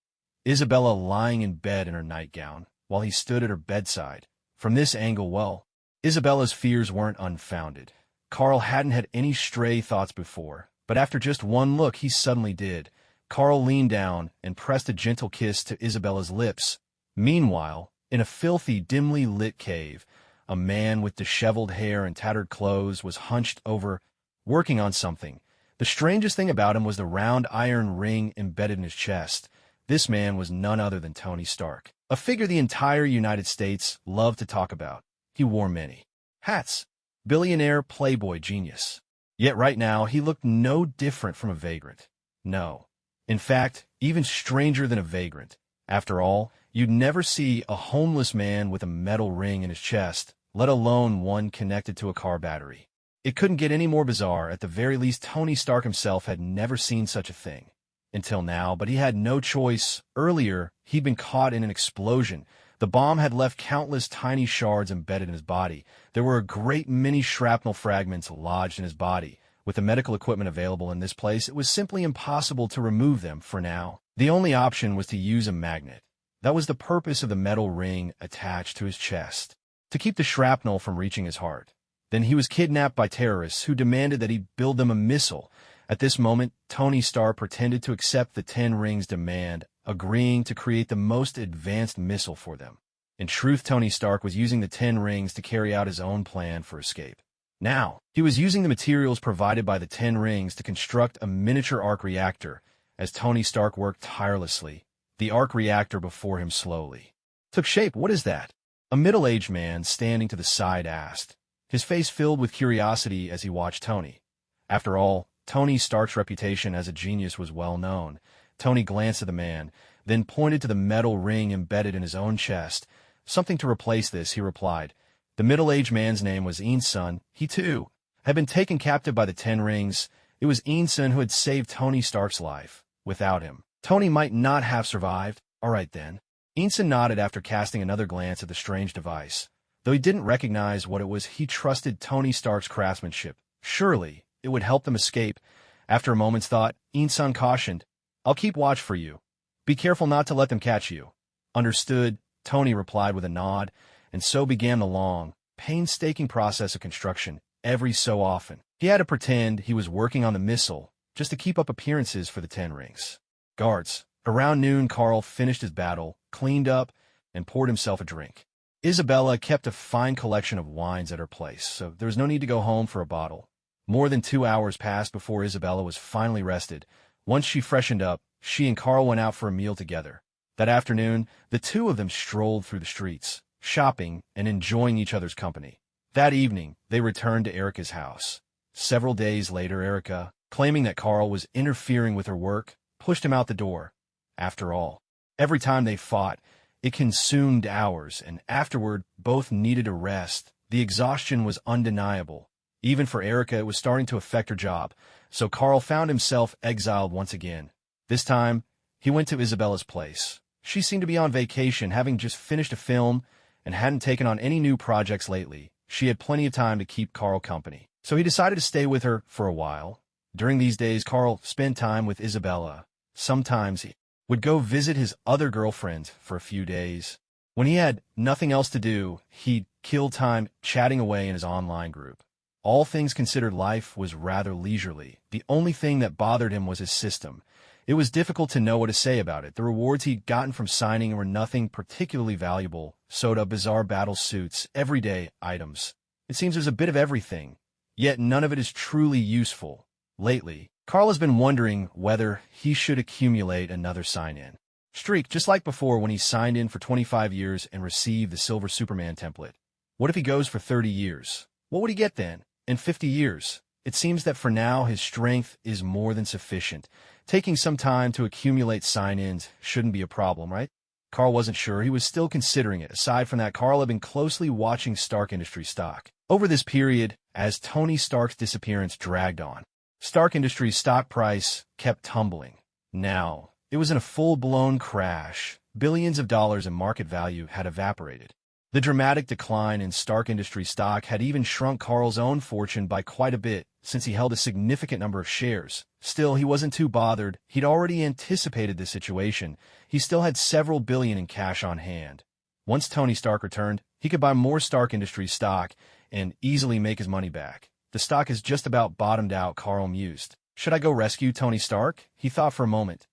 Isabella lying in bed in her nightgown, while he stood at her bedside. From this angle, well, Isabella's fears weren't unfounded. Carl hadn't had any stray thoughts before, but after just one look, he suddenly did. Carl leaned down and pressed a gentle kiss to Isabella's lips. Meanwhile, in a filthy, dimly lit cave, a man with disheveled hair and tattered clothes was hunched over, working on something. The strangest thing about him was the round iron ring embedded in his chest. This man was none other than Tony Stark, a figure the entire United States loved to talk about. He wore many hats. Billionaire, playboy, genius. Yet right now, he looked no different from a vagrant. No. In fact, even stranger than a vagrant. After all, you'd never see a homeless man with a metal ring in his chest, let alone one connected to a car battery. It couldn't get any more bizarre. At the very least, Tony Stark himself had never seen such a thing. Until now, but he had no choice. Earlier, he'd been caught in an explosion. The bomb had left countless tiny shards embedded in his body. There were a great many shrapnel fragments lodged in his body. With the medical equipment available in this place, it was simply impossible to remove them for now. The only option was to use a magnet. That was the purpose of the metal ring attached to his chest, to keep the shrapnel from reaching his heart. Then he was kidnapped by terrorists who demanded that he build them a missile. At this moment, Tony Stark pretended to accept the Ten Rings' demand, agreeing to create the most advanced missile for them. In truth, Tony Stark was using the Ten Rings to carry out his own plan for escape. Now, he was using the materials provided by the Ten Rings to construct a miniature arc reactor. As Tony Stark worked tirelessly, the arc reactor before him slowly took shape. "What is that?" a middle-aged man standing to the side asked, his face filled with curiosity as he watched Tony. After all, Tony Stark's reputation as a genius was well known. Tony glanced at the man, then pointed to the metal ring embedded in his own chest. "Something to replace this," he replied. The middle-aged man's name was Sun. He, too, had been taken captive by the Ten Rings. It was Sun who had saved Tony Stark's life. Without him, Tony might not have survived. All right then. Ensign nodded after casting another glance at the strange device. Though he didn't recognize what it was, he trusted Tony Stark's craftsmanship. Surely, it would help them escape. After a moment's thought, Ensign cautioned, "I'll keep watch for you. Be careful not to let them catch you." "Understood," Tony replied with a nod, and so began the long, painstaking process of construction. Every so often, he had to pretend he was working on the missile, just to keep up appearances for the Ten Rings. Guards. Around noon, Carl finished his battle, cleaned up, and poured himself a drink. Isabella kept a fine collection of wines at her place, so there was no need to go home for a bottle. More than 2 hours passed before Isabella was finally rested. Once she freshened up, she and Carl went out for a meal together. That afternoon, the two of them strolled through the streets, shopping and enjoying each other's company. That evening, they returned to Erica's house. Several days later, Erica, claiming that Carl was interfering with her work, pushed him out the door. After all, every time they fought, it consumed hours, and afterward, both needed a rest. The exhaustion was undeniable. Even for Erica, it was starting to affect her job, so Carl found himself exiled once again. This time, he went to Isabella's place. She seemed to be on vacation, having just finished a film, and hadn't taken on any new projects lately. She had plenty of time to keep Carl company, so he decided to stay with her for a while. During these days, Carl spent time with Isabella. Sometimes he would go visit his other girlfriend for a few days. When he had nothing else to do, he'd kill time chatting away in his online group. All things considered, life was rather leisurely. The only thing that bothered him was his system. It was difficult to know what to say about it. The rewards he'd gotten from signing were nothing particularly valuable. Soda, bizarre battle suits, everyday items. It seems there's a bit of everything, yet none of it is truly useful. Lately, Carl has been wondering whether he should accumulate another sign-in streak, just like before when he signed in for 25 years and received the Silver Superman template. What if he goes for 30 years? What would he get then? In 50 years? It seems that for now his strength is more than sufficient. Taking some time to accumulate sign-ins shouldn't be a problem, right? Carl wasn't sure. He was still considering it. Aside from that, Carl had been closely watching Stark Industries stock over this period as Tony Stark's disappearance dragged on. Stark Industries' stock price kept tumbling. Now, it was in a full-blown crash. Billions of dollars in market value had evaporated. The dramatic decline in Stark Industries stock had even shrunk Carl's own fortune by quite a bit, since he held a significant number of shares. Still, he wasn't too bothered. He'd already anticipated this situation. He still had several billion in cash on hand. Once Tony Stark returned, he could buy more Stark Industries stock and easily make his money back. The stock has just about bottomed out, Carl mused. Should I go rescue Tony Stark? He thought for a moment.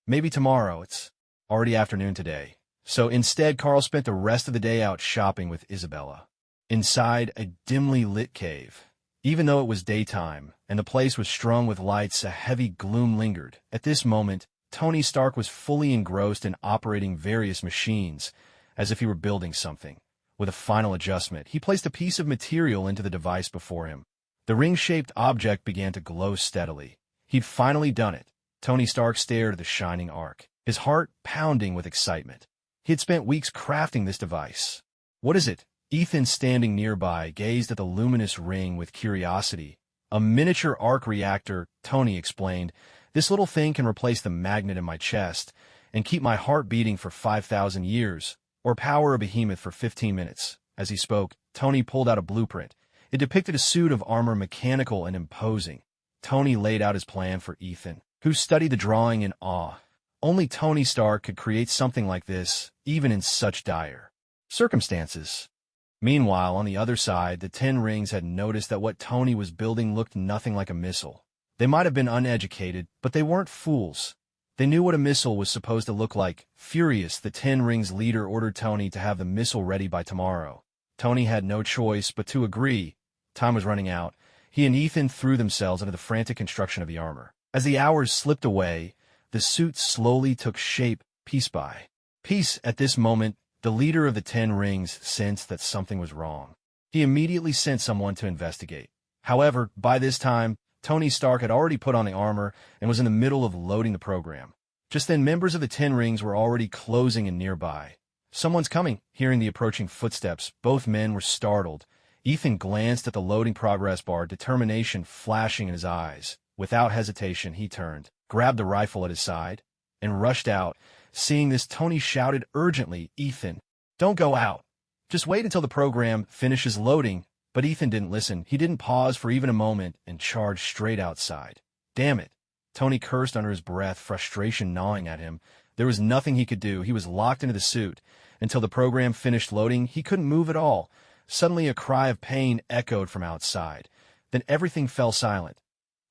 Maybe tomorrow. It's already afternoon today. So instead, Carl spent the rest of the day out shopping with Isabella. Inside a dimly lit cave. Even though it was daytime, and the place was strung with lights, a heavy gloom lingered. At this moment, Tony Stark was fully engrossed in operating various machines, as if he were building something. With a final adjustment, he placed a piece of material into the device before him. The ring-shaped object began to glow steadily. He'd finally done it. Tony Stark stared at the shining arc, his heart pounding with excitement. He had spent weeks crafting this device. What is it? Ethan, standing nearby, gazed at the luminous ring with curiosity. A miniature arc reactor, Tony explained. This little thing can replace the magnet in my chest and keep my heart beating for 5,000 years, or power a behemoth for 15 minutes. As he spoke, Tony pulled out a blueprint. It depicted a suit of armor, mechanical and imposing. Tony laid out his plan for Ethan, who studied the drawing in awe. Only Tony Stark could create something like this, even in such dire circumstances. Meanwhile, on the other side, the Ten Rings had noticed that what Tony was building looked nothing like a missile. They might have been uneducated, but they weren't fools. They knew what a missile was supposed to look like. Furious, the Ten Rings leader ordered Tony to have the missile ready by tomorrow. Tony had no choice but to agree. Time was running out. He and Ethan threw themselves into the frantic construction of the armor. As the hours slipped away, the suit slowly took shape, piece by piece. At this moment, the leader of the Ten Rings sensed that something was wrong. He immediately sent someone to investigate. However, by this time, Tony Stark had already put on the armor and was in the middle of loading the program. Just then, members of the Ten Rings were already closing in nearby. Someone's coming. Hearing the approaching footsteps, both men were startled. Ethan glanced at the loading progress bar, determination flashing in his eyes. Without hesitation, he turned, grabbed the rifle at his side. and rushed out. Seeing this, Tony shouted urgently, "Ethan, don't go out. Just wait until the program finishes loading." But Ethan didn't listen. He didn't pause for even a moment and charged straight outside. Damn it. Tony cursed under his breath, frustration gnawing at him. There was nothing he could do. He was locked into the suit. Until the program finished loading, he couldn't move at all. Suddenly a cry of pain echoed from outside. Then everything fell silent.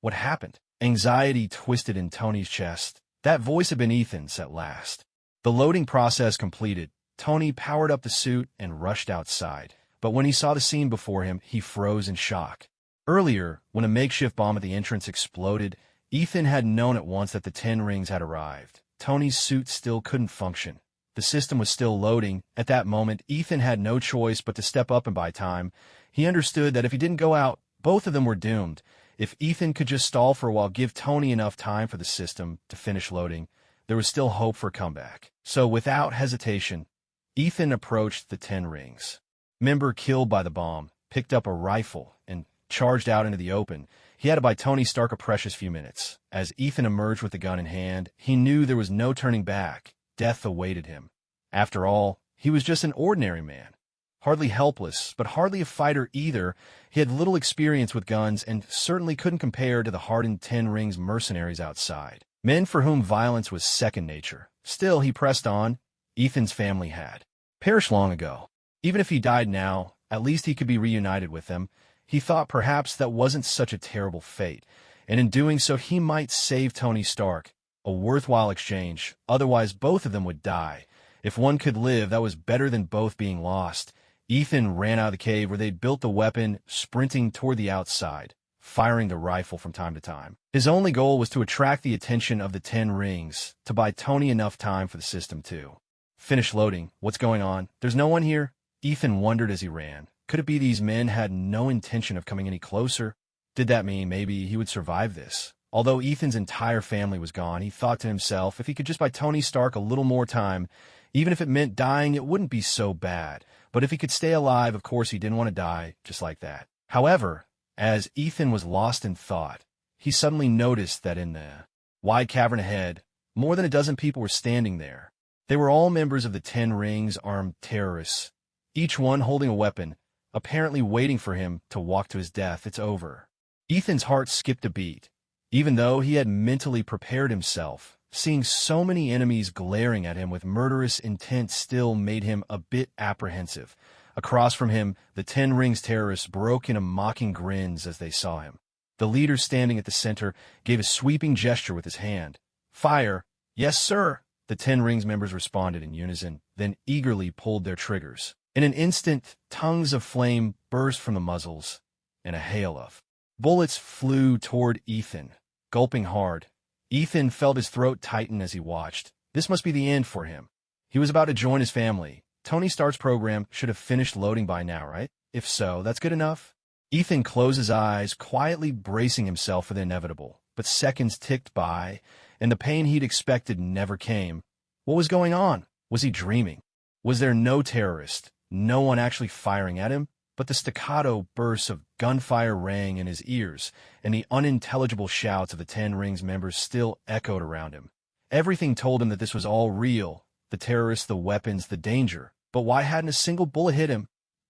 What happened? Anxiety twisted in Tony's chest. That voice had been Ethan's at last. The loading process completed. Tony powered up the suit and rushed outside. But when he saw the scene before him, he froze in shock. Earlier, when a makeshift bomb at the entrance exploded, Ethan had known at once that the 10 rings had arrived. Tony's suit still couldn't function. The system was still loading. At that moment, Ethan had no choice but to step up and buy time. He understood that if he didn't go out, both of them were doomed. If Ethan could just stall for a while, give Tony enough time for the system to finish loading, there was still hope for a comeback. So without hesitation, Ethan approached the 10 rings. Member killed by the bomb, picked up a rifle, and charged out into the open. He had to buy Tony Stark a precious few minutes. As Ethan emerged with the gun in hand, he knew there was no turning back. Death awaited him. After all, he was just an ordinary man. Hardly helpless, but hardly a fighter either. He had little experience with guns and certainly couldn't compare to the hardened 10 rings mercenaries outside. Men for whom violence was second nature. Still, he pressed on. Ethan's family had perished long ago. Even if he died now, at least he could be reunited with them. He thought perhaps that wasn't such a terrible fate, and in doing so he might save Tony Stark. A worthwhile exchange, otherwise both of them would die. If one could live, that was better than both being lost. Ethan ran out of the cave where they'd built the weapon, sprinting toward the outside, firing the rifle from time to time. His only goal was to attract the attention of the 10 rings, to buy Tony enough time for the system too. Finish loading. What's going on? There's no one here? Ethan wondered as he ran. Could it be these men had no intention of coming any closer? Did that mean maybe he would survive this? Although Ethan's entire family was gone, he thought to himself if he could just buy Tony Stark a little more time, even if it meant dying, it wouldn't be so bad. But if he could stay alive, of course he didn't want to die just like that. However, as Ethan was lost in thought, he suddenly noticed that in the wide cavern ahead, more than a dozen people were standing there. They were all members of the 10 Rings armed terrorists, each one holding a weapon, apparently waiting for him to walk to his death. It's over. Ethan's heart skipped a beat. Even though he had mentally prepared himself, seeing so many enemies glaring at him with murderous intent still made him a bit apprehensive. Across from him, the 10 Rings terrorists broke into mocking grins as they saw him. The leader standing at the center gave a sweeping gesture with his hand. "Fire!" "Yes, sir!" The 10 Rings members responded in unison, then eagerly pulled their triggers. In an instant, tongues of flame burst from the muzzles, and a hail of bullets flew toward Ethan. Gulping hard, Ethan felt his throat tighten as he watched. This must be the end for him. He was about to join his family. Tony Stark's program should have finished loading by now, right? If so, that's good enough. Ethan closed his eyes, quietly bracing himself for the inevitable. But seconds ticked by, and the pain he'd expected never came. What was going on? Was he dreaming? Was there no terrorist? No one actually firing at him? But the staccato bursts of gunfire rang in his ears, and the unintelligible shouts of the 10 Rings members still echoed around him. Everything told him that this was all real. The terrorists, the weapons, the danger. But why hadn't a single bullet hit him?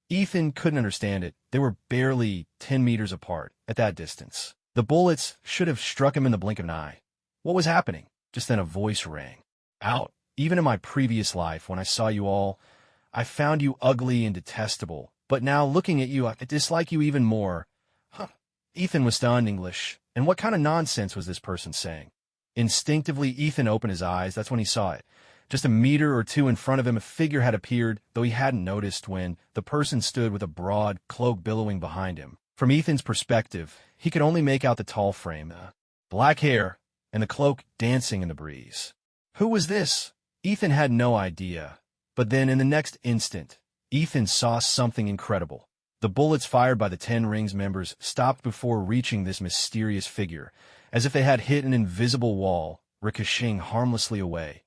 Ethan couldn't understand it. They were barely 10 meters apart, at that distance. The bullets should have struck him in the blink of an eye. What was happening? Just then a voice rang out. Even in my previous life, when I saw you all, I found you ugly and detestable. But now, looking at you, I dislike you even more. Huh. Ethan was stunned English. And what kind of nonsense was this person saying? Instinctively, Ethan opened his eyes. That's when he saw it. Just a meter or two in front of him, a figure had appeared, though he hadn't noticed when the person stood with a broad cloak billowing behind him. From Ethan's perspective, he could only make out the tall frame, black hair, and the cloak dancing in the breeze. Who was this? Ethan had no idea. But then, in the next instant, Ethan saw something incredible. The bullets fired by the 10 Rings members stopped before reaching this mysterious figure, as if they had hit an invisible wall, ricocheting harmlessly away.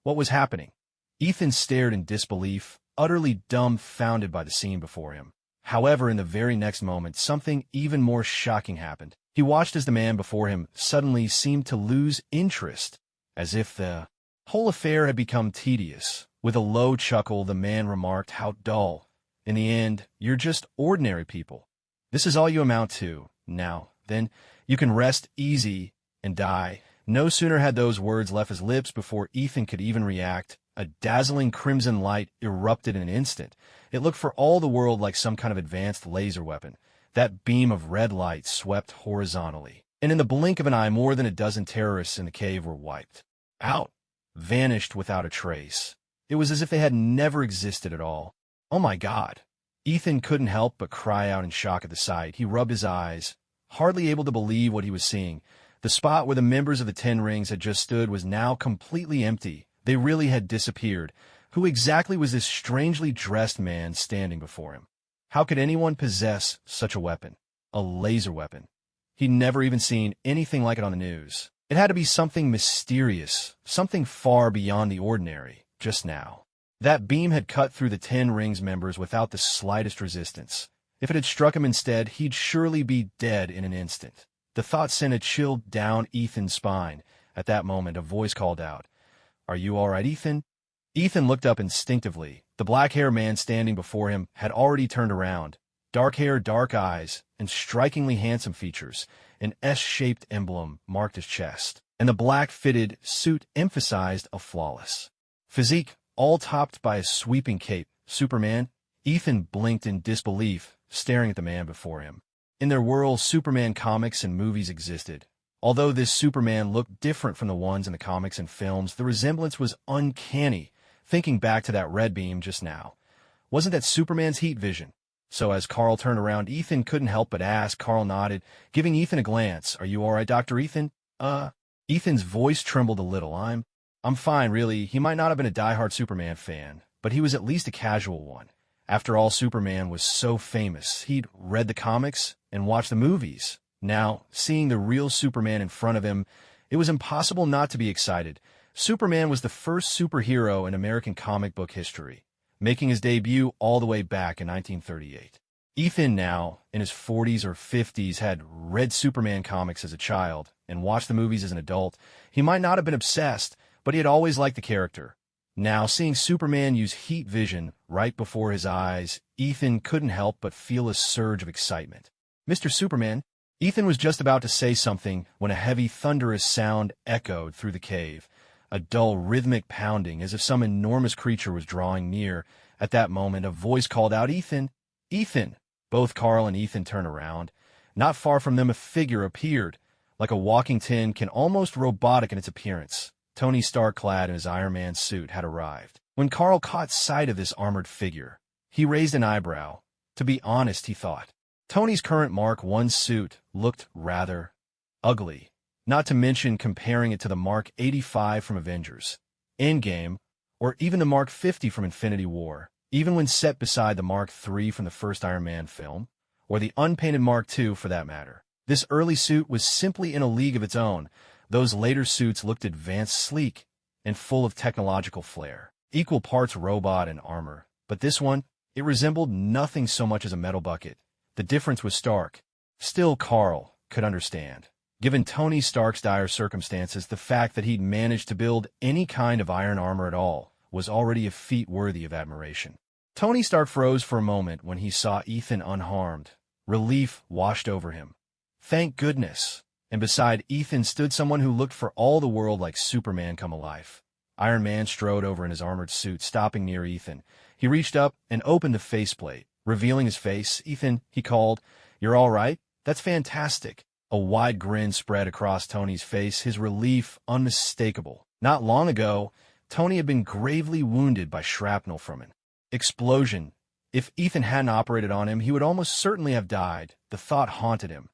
What was happening? Ethan stared in disbelief, utterly dumbfounded by the scene before him. However, in the very next moment, something even more shocking happened. He watched as the man before him suddenly seemed to lose interest, as if the Whole affair had become tedious. With a low chuckle, the man remarked, "How dull. In the end, you're just ordinary people. This is all you amount to. Now, then, you can rest easy and die." No sooner had those words left his lips before Ethan could even react. A dazzling crimson light erupted in an instant. It looked for all the world like some kind of advanced laser weapon. That beam of red light swept horizontally, and in the blink of an eye, more than a dozen terrorists in the cave were wiped out, vanished without a trace. It was as if they had never existed at all. Oh my God! Ethan couldn't help but cry out in shock at the sight. He rubbed his eyes, hardly able to believe what he was seeing. The spot where the members of the Ten Rings had just stood was now completely empty. They really had disappeared. Who exactly was this strangely dressed man standing before him? How could anyone possess such a weapon? A laser weapon. He'd never even seen anything like it on the news. It had to be something mysterious, something far beyond the ordinary, just now. That beam had cut through the Ten Rings members without the slightest resistance. If it had struck him instead, he'd surely be dead in an instant. The thought sent a chill down Ethan's spine. At that moment, a voice called out, "Are you all right, Ethan?" Ethan looked up instinctively. The black-haired man standing before him had already turned around. Dark hair, dark eyes, and strikingly handsome features. An S-shaped emblem marked his chest, and the black-fitted suit emphasized a flawless physique, all topped by a sweeping cape. Superman? Ethan blinked in disbelief, staring at the man before him. In their world, Superman comics and movies existed. Although this Superman looked different from the ones in the comics and films, the resemblance was uncanny. Thinking back to that red beam just now, wasn't that Superman's heat vision? So as Carl turned around, Ethan couldn't help but ask. Carl nodded, giving Ethan a glance. "Are you all right, Dr. Ethan?" Ethan's voice trembled a little. I'm fine, really." He might not have been a diehard Superman fan, but he was at least a casual one. After all, Superman was so famous. He'd read the comics and watched the movies. Now, seeing the real Superman in front of him, it was impossible not to be excited. Superman was the first superhero in American comic book history, making his debut all the way back in 1938. Ethan, now in his 40s or 50s, had read Superman comics as a child and watched the movies as an adult. He might not have been obsessed, but he had always liked the character. Now, seeing Superman use heat vision right before his eyes, Ethan couldn't help but feel a surge of excitement. "Mr. Superman," Ethan was just about to say something when a heavy, thunderous sound echoed through the cave. A dull, rhythmic pounding, as if some enormous creature was drawing near. At that moment, a voice called out, "Ethan! Ethan!" Both Carl and Ethan turned around. Not far from them, a figure appeared, like a walking tin, almost robotic in its appearance. Tony Stark, clad in his Iron Man suit, had arrived. When Carl caught sight of this armored figure, he raised an eyebrow. To be honest, he thought, Tony's current Mark I suit looked rather ugly, not to mention comparing it to the Mark 85 from Avengers, Endgame, or even the Mark 50 from Infinity War, even when set beside the Mark III from the first Iron Man film, or the unpainted Mark II for that matter. This early suit was simply in a league of its own. Those later suits looked advanced, sleek, and full of technological flair, equal parts robot and armor. But this one, it resembled nothing so much as a metal bucket. The difference was stark. Still, Carl could understand. Given Tony Stark's dire circumstances, the fact that he'd managed to build any kind of iron armor at all was already a feat worthy of admiration. Tony Stark froze for a moment when he saw Ethan unharmed. Relief washed over him. Thank goodness. And beside Ethan stood someone who looked for all the world like Superman come alive. Iron Man strode over in his armored suit, stopping near Ethan. He reached up and opened the faceplate, revealing his face. "Ethan," he called, "you're all right? That's fantastic." A wide grin spread across Tony's face, his relief unmistakable. Not long ago, Tony had been gravely wounded by shrapnel from an explosion. If Ethan hadn't operated on him, he would almost certainly have died. The thought haunted him.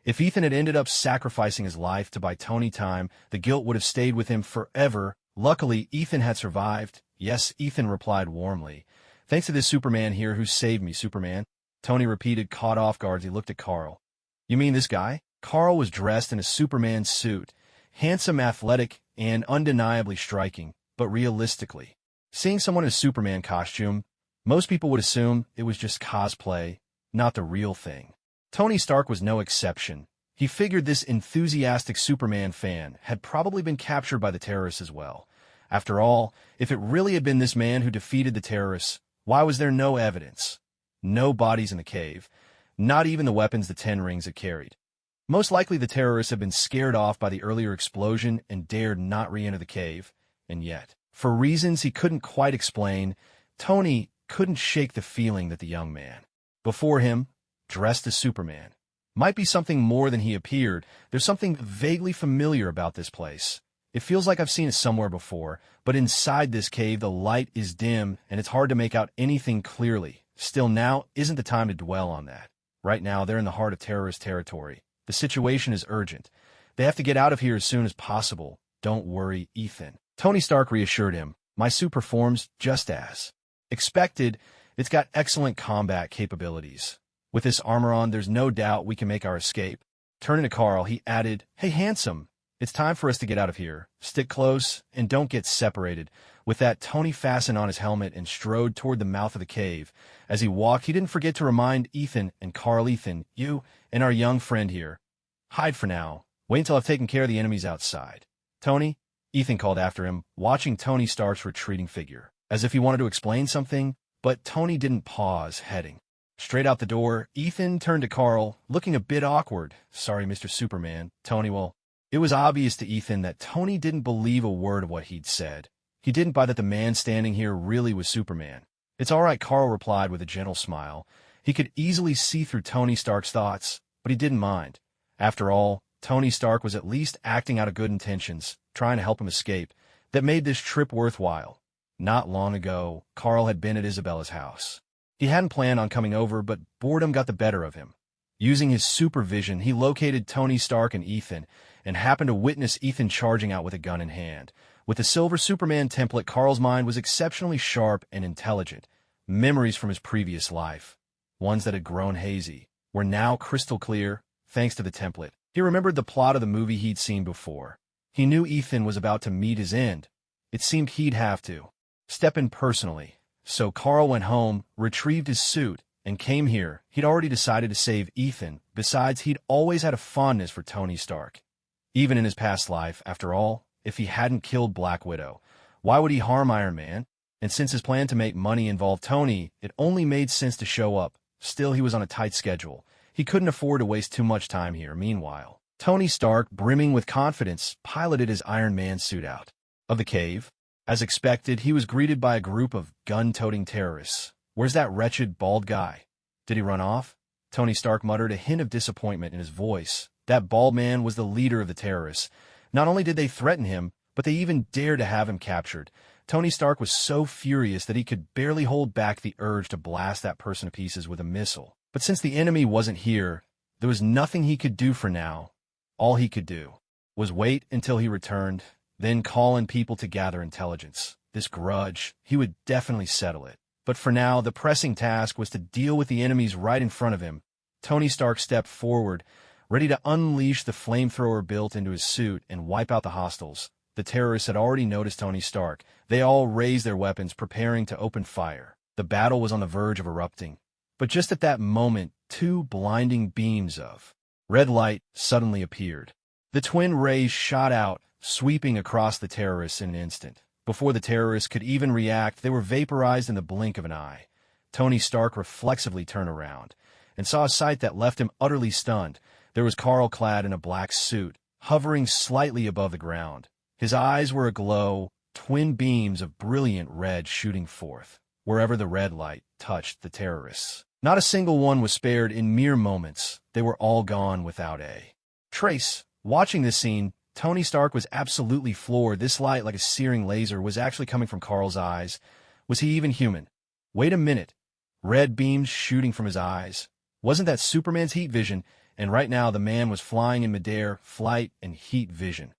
If Ethan had ended up sacrificing his life to buy Tony time, the guilt would have stayed with him forever. Luckily, Ethan had survived. "Yes," Ethan replied warmly. "Thanks to this Superman here who saved me, Superman." Tony repeated, caught off guard as he looked at Carl. "You mean this guy?" Carl was dressed in a Superman suit, handsome, athletic, and undeniably striking, but realistically, seeing someone in a Superman costume, most people would assume it was just cosplay, not the real thing. Tony Stark was no exception. He figured this enthusiastic Superman fan had probably been captured by the terrorists as well. After all, if it really had been this man who defeated the terrorists, why was there no evidence? No bodies in the cave, not even the weapons the 10 rings had carried. Most likely the terrorists had been scared off by the earlier explosion and dared not re-enter the cave, and yet, for reasons he couldn't quite explain, Tony couldn't shake the feeling that the young man before him, dressed as Superman, might be something more than he appeared. There's something vaguely familiar about this place. It feels like I've seen it somewhere before, but inside this cave the light is dim and it's hard to make out anything clearly. Still, now isn't the time to dwell on that. Right now, they're in the heart of terrorist territory. The situation is urgent. They have to get out of here as soon as possible. Don't worry, Ethan. Tony Stark reassured him. My suit performs just as expected. It's got excellent combat capabilities. With this armor on, there's no doubt we can make our escape. Turning to Carl, he added, Hey, handsome. It's time for us to get out of here. Stick close and don't get separated. With that, Tony fastened on his helmet and strode toward the mouth of the cave. As he walked, he didn't forget to remind Ethan and Carl, Ethan, you and our young friend here. Hide for now. Wait until I've taken care of the enemies outside. Tony? Ethan called after him, watching Tony Stark's retreating figure, as if he wanted to explain something, but Tony didn't pause, heading straight out the door. Ethan turned to Carl, looking a bit awkward. Sorry, Mr. Superman. Tony, well, it was obvious to Ethan that Tony didn't believe a word of what he'd said. He didn't buy that the man standing here really was Superman. It's all right, Carl replied with a gentle smile. He could easily see through Tony Stark's thoughts, but he didn't mind. After all, Tony Stark was at least acting out of good intentions, trying to help him escape. That made this trip worthwhile. Not long ago, Carl had been at Isabella's house. He hadn't planned on coming over, but boredom got the better of him. Using his supervision, he located Tony Stark and Ethan, and happened to witness Ethan charging out with a gun in hand. With the Silver Superman template, Carl's mind was exceptionally sharp and intelligent. Memories from his previous life, ones that had grown hazy, were now crystal clear, thanks to the template. He remembered the plot of the movie he'd seen before. He knew Ethan was about to meet his end. It seemed he'd have to step in personally. So Carl went home, retrieved his suit, and came here. He'd already decided to save Ethan. Besides, he'd always had a fondness for Tony Stark. Even in his past life, after all, if he hadn't killed Black Widow, why would he harm Iron Man? And since his plan to make money involved Tony, it only made sense to show up. Still, he was on a tight schedule. He couldn't afford to waste too much time here. Meanwhile, Tony Stark, brimming with confidence, piloted his Iron Man suit out of the cave. As expected, he was greeted by a group of gun-toting terrorists. Where's that wretched, bald guy? Did he run off? Tony Stark muttered, a hint of disappointment in his voice. That bald man was the leader of the terrorists. Not only did they threaten him, but they even dared to have him captured. Tony Stark was so furious that he could barely hold back the urge to blast that person to pieces with a missile. But since the enemy wasn't here, there was nothing he could do for now. All he could do was wait until he returned, then call in people to gather intelligence. This grudge, he would definitely settle it. But for now, the pressing task was to deal with the enemies right in front of him. Tony Stark stepped forward, ready to unleash the flamethrower built into his suit and wipe out the hostiles. The terrorists had already noticed Tony Stark. They all raised their weapons, preparing to open fire. The battle was on the verge of erupting. But just at that moment, two blinding beams of red light suddenly appeared. The twin rays shot out, sweeping across the terrorists in an instant. Before the terrorists could even react, they were vaporized in the blink of an eye. Tony Stark reflexively turned around and saw a sight that left him utterly stunned. There was Carl clad in a black suit, hovering slightly above the ground. His eyes were aglow, twin beams of brilliant red shooting forth wherever the red light touched the terrorists. Not a single one was spared. In mere moments, they were all gone without a trace. Watching this scene, Tony Stark was absolutely floored. This light, like a searing laser, was actually coming from Carl's eyes. Was he even human? Wait a minute. Red beams shooting from his eyes. Wasn't that Superman's heat vision? And right now the man was flying in midair, flight and heat vision.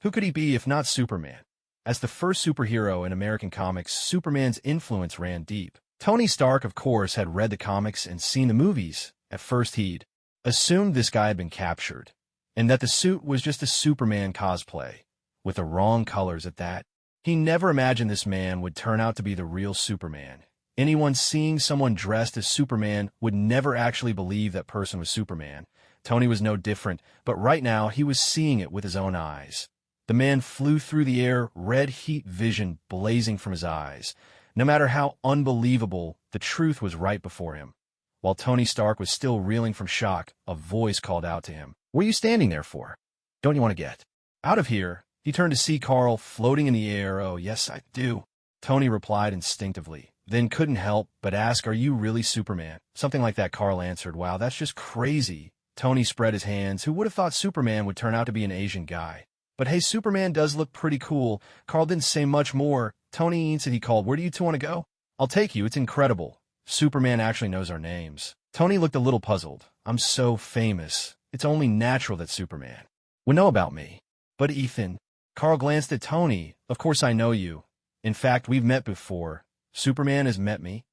Who could he be if not Superman? As the first superhero in American comics, Superman's influence ran deep. Tony Stark, of course, had read the comics and seen the movies. At first he'd assumed this guy had been captured, and that the suit was just a Superman cosplay, with the wrong colors at that. He never imagined this man would turn out to be the real Superman. Anyone seeing someone dressed as Superman would never actually believe that person was Superman. Tony was no different, but right now he was seeing it with his own eyes. The man flew through the air, red heat vision blazing from his eyes. No matter how unbelievable, the truth was right before him. While Tony Stark was still reeling from shock, a voice called out to him. "What are you standing there for? Don't you want to get out of here?" He turned to see Carl floating in the air. "Oh, yes, I do," Tony replied instinctively, then couldn't help but ask, "Are you really Superman?" Something like that, Carl answered. "Wow, that's just crazy." Tony spread his hands. Who would have thought Superman would turn out to be an Asian guy? But hey, Superman does look pretty cool. Carl didn't say much more. Tony answered, he called, "Where do you two want to go?" "I'll take you. It's incredible. Superman actually knows our names." Tony looked a little puzzled. "I'm so famous. It's only natural that Superman would know about me." "But Ethan..." Carl glanced at Tony. "Of course I know you. In fact, we've met before. Superman has met me."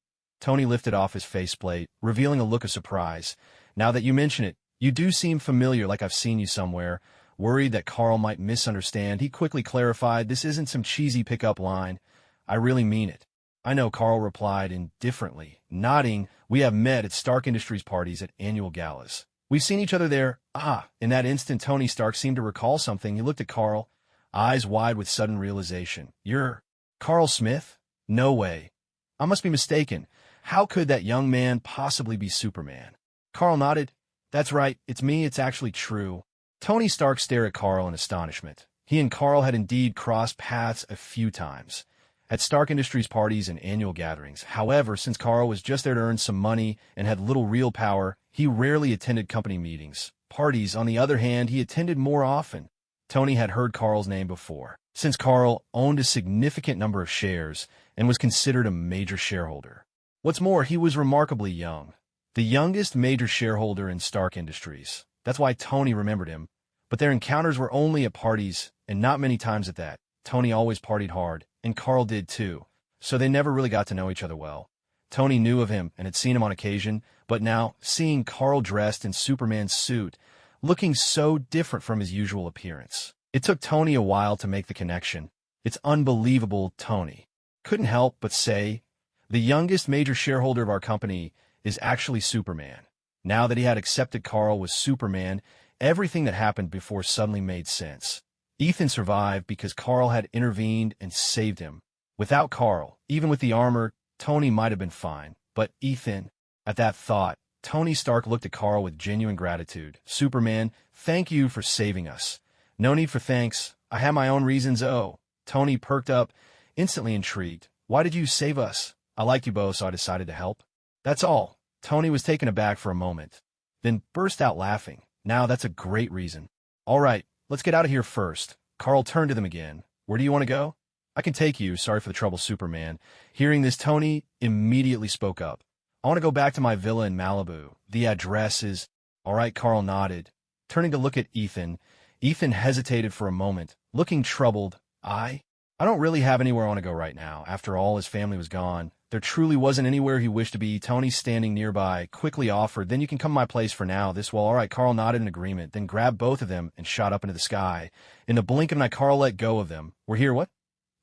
Tony lifted off his faceplate, revealing a look of surprise. "Now that you mention it, you do seem familiar, like I've seen you somewhere." Worried that Carl might misunderstand, he quickly clarified, "This isn't some cheesy pickup line. I really mean it." "I know," Carl replied indifferently, nodding. "We have met at Stark Industries parties at annual galas. We've seen each other there." "Ah." In that instant, Tony Stark seemed to recall something. He looked at Carl, eyes wide with sudden realization. "You're Carl Smith? No way. I must be mistaken. How could that young man possibly be Superman?" Carl nodded. "That's right. It's me. It's actually true." Tony Stark stared at Carl in astonishment. He and Carl had indeed crossed paths a few times at Stark Industries parties and annual gatherings. However, since Carl was just there to earn some money and had little real power, he rarely attended company meetings. Parties, on the other hand, he attended more often. Tony had heard Carl's name before, since Carl owned a significant number of shares and was considered a major shareholder. What's more, he was remarkably young, the youngest major shareholder in Stark Industries. That's why Tony remembered him. But their encounters were only at parties, and not many times at that. Tony always partied hard, and Carl did too, so they never really got to know each other well. Tony knew of him and had seen him on occasion, but now, seeing Carl dressed in Superman's suit, looking so different from his usual appearance, it took Tony a while to make the connection. "It's unbelievable," Tony couldn't help but say. "The youngest major shareholder of our company is actually Superman." Now that he had accepted Carl was Superman, everything that happened before suddenly made sense. Ethan survived because Carl had intervened and saved him. Without Carl, even with the armor, Tony might have been fine. But Ethan... At that thought, Tony Stark looked at Carl with genuine gratitude. "Superman, thank you for saving us." "No need for thanks. I have my own reasons." "Oh." Tony perked up, instantly intrigued. "Why did you save us?" "I liked you both, so I decided to help. That's all." Tony was taken aback for a moment, then burst out laughing. "Now that's a great reason." "All right, let's get out of here first." Carl turned to them again. "Where do you want to go?" "I can take you. Sorry for the trouble, Superman." Hearing this, Tony immediately spoke up. "I want to go back to my villa in Malibu. The address is..." "All right," Carl nodded. Turning to look at Ethan, Ethan hesitated for a moment, looking troubled. I don't really have anywhere I want to go right now. After all, his family was gone. There truly wasn't anywhere he wished to be. Tony, standing nearby, quickly offered, "Then you can come to my place for now." All right, Carl nodded in agreement, then grabbed both of them and shot up into the sky. In the blink of an eye, Carl let go of them. "We're here, what?"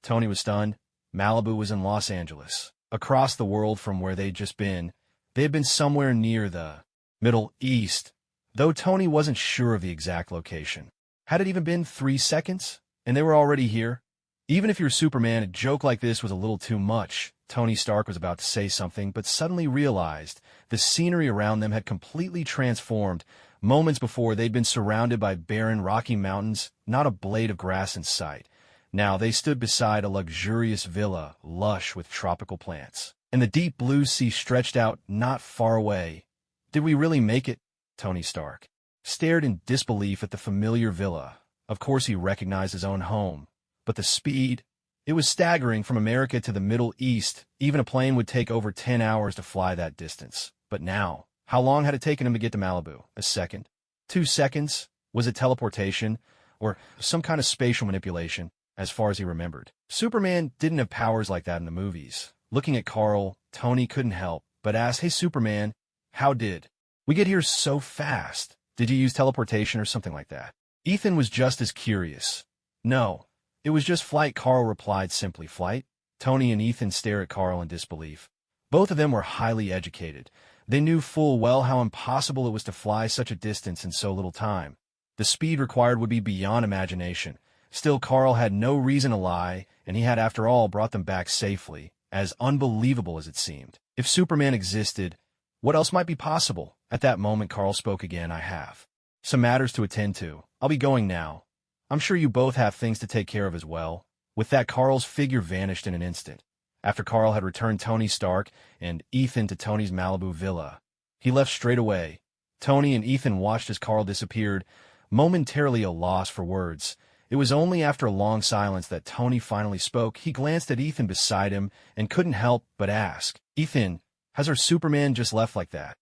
Tony was stunned. Malibu was in Los Angeles. Across the world from where they'd just been. They had been somewhere near the Middle East, though Tony wasn't sure of the exact location. Had it even been 3 seconds? And they were already here? Even if you're Superman, a joke like this was a little too much. Tony Stark was about to say something, but suddenly realized the scenery around them had completely transformed. Moments before, they'd been surrounded by barren, rocky mountains, not a blade of grass in sight. Now they stood beside a luxurious villa, lush with tropical plants, and the deep blue sea stretched out not far away. Did we really make it? Tony Stark stared in disbelief at the familiar villa. Of course he recognized his own home, but the speed... It was staggering. From America to the Middle East. Even a plane would take over 10 hours to fly that distance. But now, how long had it taken him to get to Malibu? A second? 2 seconds? Was it teleportation? Or some kind of spatial manipulation, as far as he remembered? Superman didn't have powers like that in the movies. Looking at Carl, Tony couldn't help but ask, "Hey Superman, how did we get here so fast? Did you use teleportation or something like that?" Ethan was just as curious. "No. It was just flight," Carl replied simply. "Flight?" Tony and Ethan stared at Carl in disbelief. Both of them were highly educated. They knew full well how impossible it was to fly such a distance in so little time. The speed required would be beyond imagination. Still, Carl had no reason to lie, and he had, after all, brought them back safely, as unbelievable as it seemed. If Superman existed, what else might be possible? At that moment, Carl spoke again. I have some matters to attend to. I'll be going now. I'm sure you both have things to take care of as well. With that, Carl's figure vanished in an instant. After Carl had returned Tony Stark and Ethan to Tony's Malibu villa, he left straight away. Tony and Ethan watched as Carl disappeared, momentarily at a loss for words. It was only after a long silence that Tony finally spoke. He glanced at Ethan beside him and couldn't help but ask, "Ethan, has our Superman just left like that?"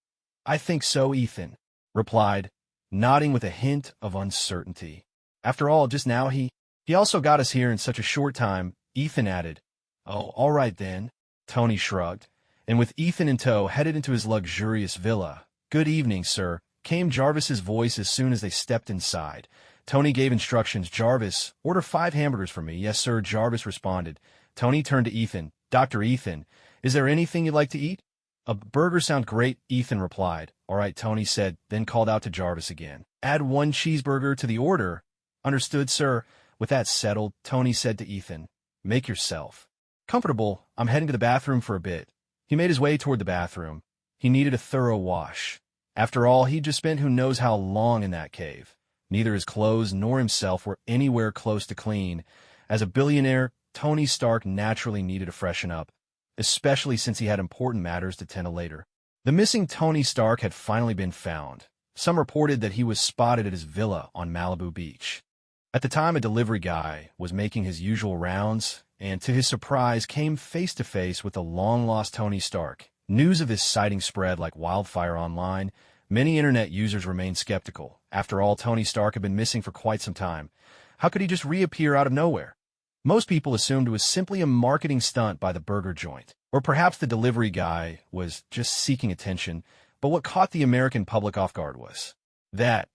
"I think so," Ethan replied, nodding with a hint of uncertainty. "After all, just now he also got us here in such a short time," Ethan added. "Oh, all right then." Tony shrugged, and with Ethan in tow, headed into his luxurious villa. "Good evening, sir," came Jarvis's voice as soon as they stepped inside. Tony gave instructions. "Jarvis, order 5 hamburgers for me." "Yes, sir," Jarvis responded. Tony turned to Ethan. "Dr. Ethan, is there anything you'd like to eat?" "A burger sounds great," Ethan replied. "All right," Tony said, then called out to Jarvis again. "Add 1 cheeseburger to the order." "Understood, sir." With that settled, Tony said to Ethan, "Make yourself comfortable. I'm heading to the bathroom for a bit." He made his way toward the bathroom. He needed a thorough wash. After all, he'd just spent who knows how long in that cave. Neither his clothes nor himself were anywhere close to clean. As a billionaire, Tony Stark naturally needed to freshen up, especially since he had important matters to tend to later. The missing Tony Stark had finally been found. Some reported that he was spotted at his villa on Malibu Beach. At the time, a delivery guy was making his usual rounds, and to his surprise, came face-to-face with the long-lost Tony Stark. News of this sighting spread like wildfire online. Many internet users remained skeptical. After all, Tony Stark had been missing for quite some time. How could he just reappear out of nowhere? Most people assumed it was simply a marketing stunt by the burger joint. Or perhaps the delivery guy was just seeking attention. But what caught the American public off guard was that,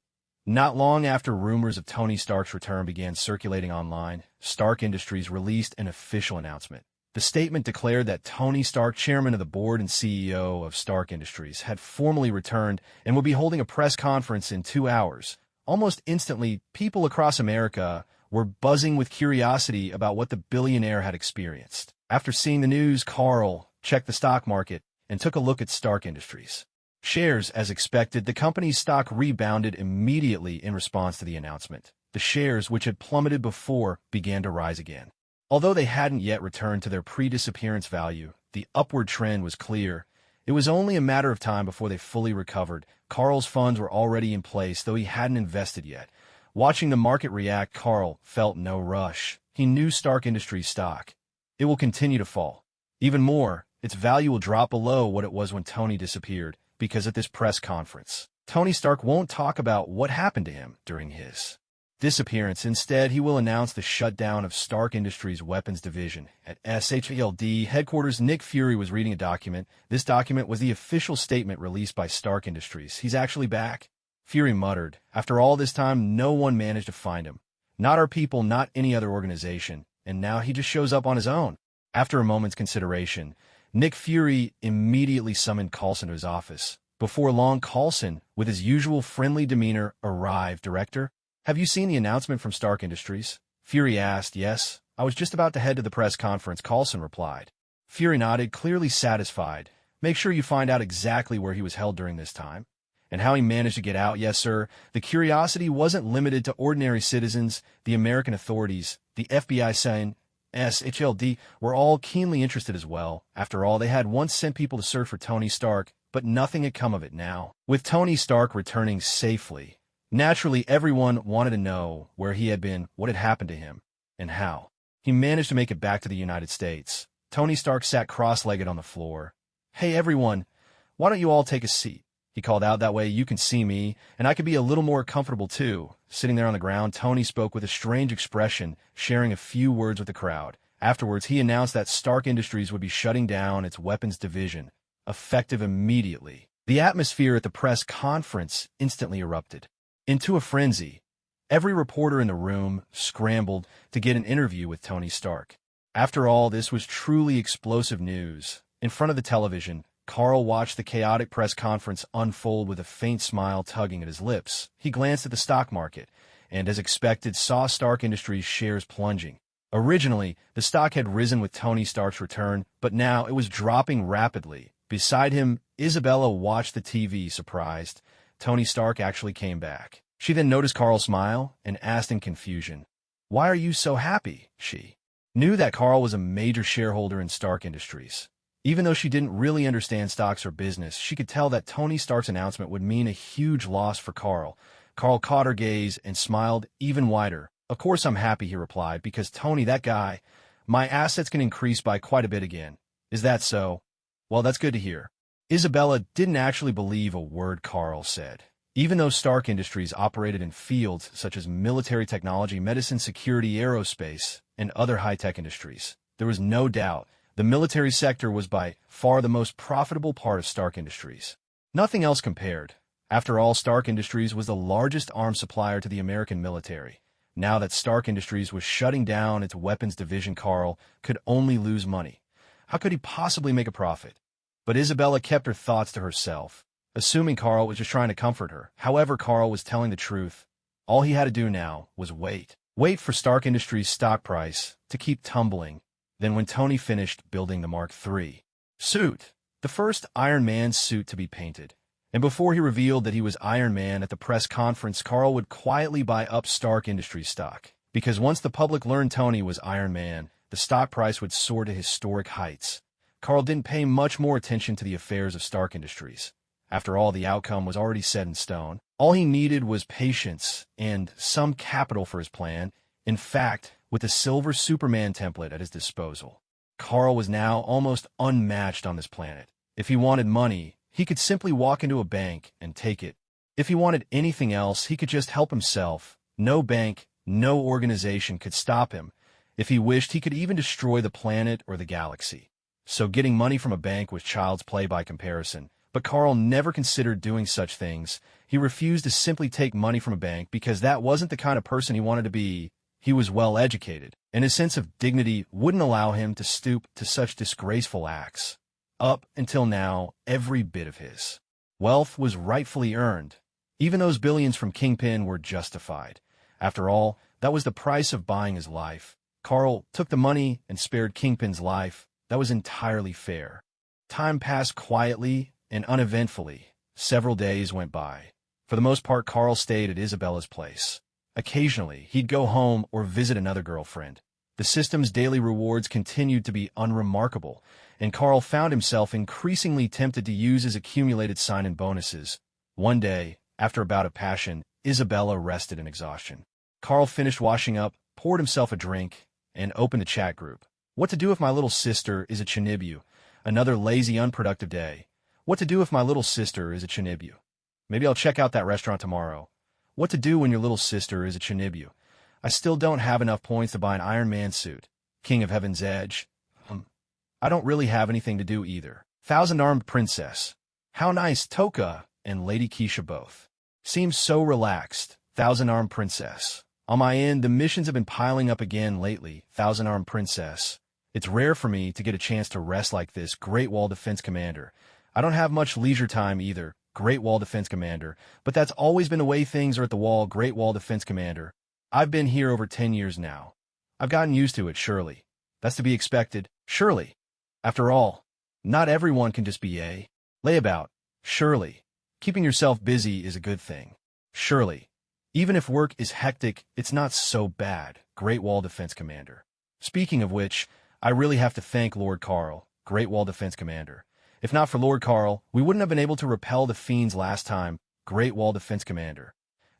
not long after rumors of Tony Stark's return began circulating online, Stark Industries released an official announcement. The statement declared that Tony Stark, chairman of the board and CEO of Stark Industries, had formally returned and would be holding a press conference in 2 hours. Almost instantly, people across America were buzzing with curiosity about what the billionaire had experienced. After seeing the news, Carl checked the stock market and took a look at Stark Industries. Shares, as expected, the company's stock rebounded immediately in response to the announcement. The shares, which had plummeted before, began to rise again. Although they hadn't yet returned to their pre-disappearance value, the upward trend was clear. It was only a matter of time before they fully recovered. Carl's funds were already in place, though he hadn't invested yet. Watching the market react, Carl felt no rush. He knew Stark Industries stock. It will continue to fall. Even more, its value will drop below what it was when Tony disappeared, because at this press conference, Tony Stark won't talk about what happened to him during his disappearance. Instead, he will announce the shutdown of Stark Industries' weapons division. At SHLD headquarters, Nick Fury was reading a document. This document was the official statement released by Stark Industries. "He's actually back," Fury muttered. "After all this time, no one managed to find him. Not our people, not any other organization. And now he just shows up on his own." After a moment's consideration, Nick Fury immediately summoned Coulson to his office. Before long, Coulson, with his usual friendly demeanor, arrived. "Director, have you seen the announcement from Stark Industries?" Fury asked. "Yes, I was just about to head to the press conference," Coulson replied. Fury nodded, clearly satisfied. "Make sure you find out exactly where he was held during this time, and how he managed to get out." "Yes, sir." The curiosity wasn't limited to ordinary citizens. The American authorities, the FBI, and SHLD were all keenly interested as well. After all, they had once sent people to search for Tony Stark, but nothing had come of it now. With Tony Stark returning safely, naturally, everyone wanted to know where he had been, what had happened to him, and how he managed to make it back to the United States. Tony Stark sat cross-legged on the floor. "Hey, everyone, why don't you all take a seat?" he called out. "That way you can see me, and I could be a little more comfortable too." Sitting there on the ground, Tony spoke with a strange expression, sharing a few words with the crowd. Afterwards, he announced that Stark Industries would be shutting down its weapons division, effective immediately. The atmosphere at the press conference instantly erupted into a frenzy. Every reporter in the room scrambled to get an interview with Tony Stark. After all, this was truly explosive news. In front of the television, Carl watched the chaotic press conference unfold with a faint smile tugging at his lips. He glanced at the stock market, and as expected saw Stark Industries shares plunging. Originally, the stock had risen with Tony Stark's return, but now it was dropping rapidly. Beside him, Isabella watched the TV, surprised. Tony Stark actually came back. She then noticed Carl smile and asked in confusion, "Why are you so happy?" She knew that Carl was a major shareholder in Stark Industries. Even though she didn't really understand stocks or business, she could tell that Tony Stark's announcement would mean a huge loss for Carl. Carl caught her gaze and smiled even wider. "Of course I'm happy," he replied, "because Tony, that guy, my assets can increase by quite a bit again." "Is that so? Well, that's good to hear." Isabella didn't actually believe a word Carl said. Even though Stark Industries operated in fields such as military technology, medicine, security, aerospace, and other high-tech industries, there was no doubt the military sector was by far the most profitable part of Stark Industries. Nothing else compared. After all, Stark Industries was the largest arms supplier to the American military. Now that Stark Industries was shutting down its weapons division, Carl could only lose money. How could he possibly make a profit? But Isabella kept her thoughts to herself, assuming Carl was just trying to comfort her. However, Carl was telling the truth. All he had to do now was wait. Wait for Stark Industries' stock price to keep tumbling. Then when Tony finished building the Mark III suit, the first Iron Man suit to be painted, and before he revealed that he was Iron Man at the press conference, Carl would quietly buy up Stark Industries stock. Because once the public learned Tony was Iron Man, the stock price would soar to historic heights. Carl didn't pay much more attention to the affairs of Stark Industries. After all, the outcome was already set in stone. All he needed was patience and some capital for his plan. In fact, with the silver Superman template at his disposal, Carl was now almost unmatched on this planet. If he wanted money, he could simply walk into a bank and take it. If he wanted anything else, he could just help himself. No bank, no organization could stop him. If he wished, he could even destroy the planet or the galaxy. So getting money from a bank was child's play by comparison. But Carl never considered doing such things. He refused to simply take money from a bank because that wasn't the kind of person he wanted to be. He was well educated, and his sense of dignity wouldn't allow him to stoop to such disgraceful acts. Up until now, every bit of his wealth was rightfully earned. Even those billions from Kingpin were justified. After all, that was the price of buying his life. Carl took the money and spared Kingpin's life. That was entirely fair. Time passed quietly and uneventfully. Several days went by. For the most part, Carl stayed at Isabella's place. Occasionally, he'd go home or visit another girlfriend. The system's daily rewards continued to be unremarkable, and Carl found himself increasingly tempted to use his accumulated sign-in bonuses. One day, after a bout of passion, Isabella rested in exhaustion. Carl finished washing up, poured himself a drink, and opened the chat group. What to do if my little sister is a Tsunade? Another lazy, unproductive day. What to do if my little sister is a Tsunade? Maybe I'll check out that restaurant tomorrow. What to do when your little sister is a Tsunade? I still don't have enough points to buy an Iron Man suit. King of Heaven's Edge. I don't really have anything to do either. Thousand-Armed Princess. How nice, Toka and Lady Kesha both. Seems so relaxed. Thousand-Armed Princess. On my end, the missions have been piling up again lately. Thousand-Armed Princess. It's rare for me to get a chance to rest like this. Great Wall Defense Commander. I don't have much leisure time either. Great Wall Defense Commander. But that's always been the way things are at the wall. Great Wall Defense Commander. I've been here over 10 years now. I've gotten used to it, surely. That's to be expected, surely. After all, not everyone can just be a layabout, surely. Keeping yourself busy is a good thing, surely. Even if work is hectic, it's not so bad. Great Wall Defense Commander. Speaking of which, I really have to thank Lord Carl, Great Wall Defense Commander. If not for Lord Carl, we wouldn't have been able to repel the fiends last time. Great Wall Defense Commander.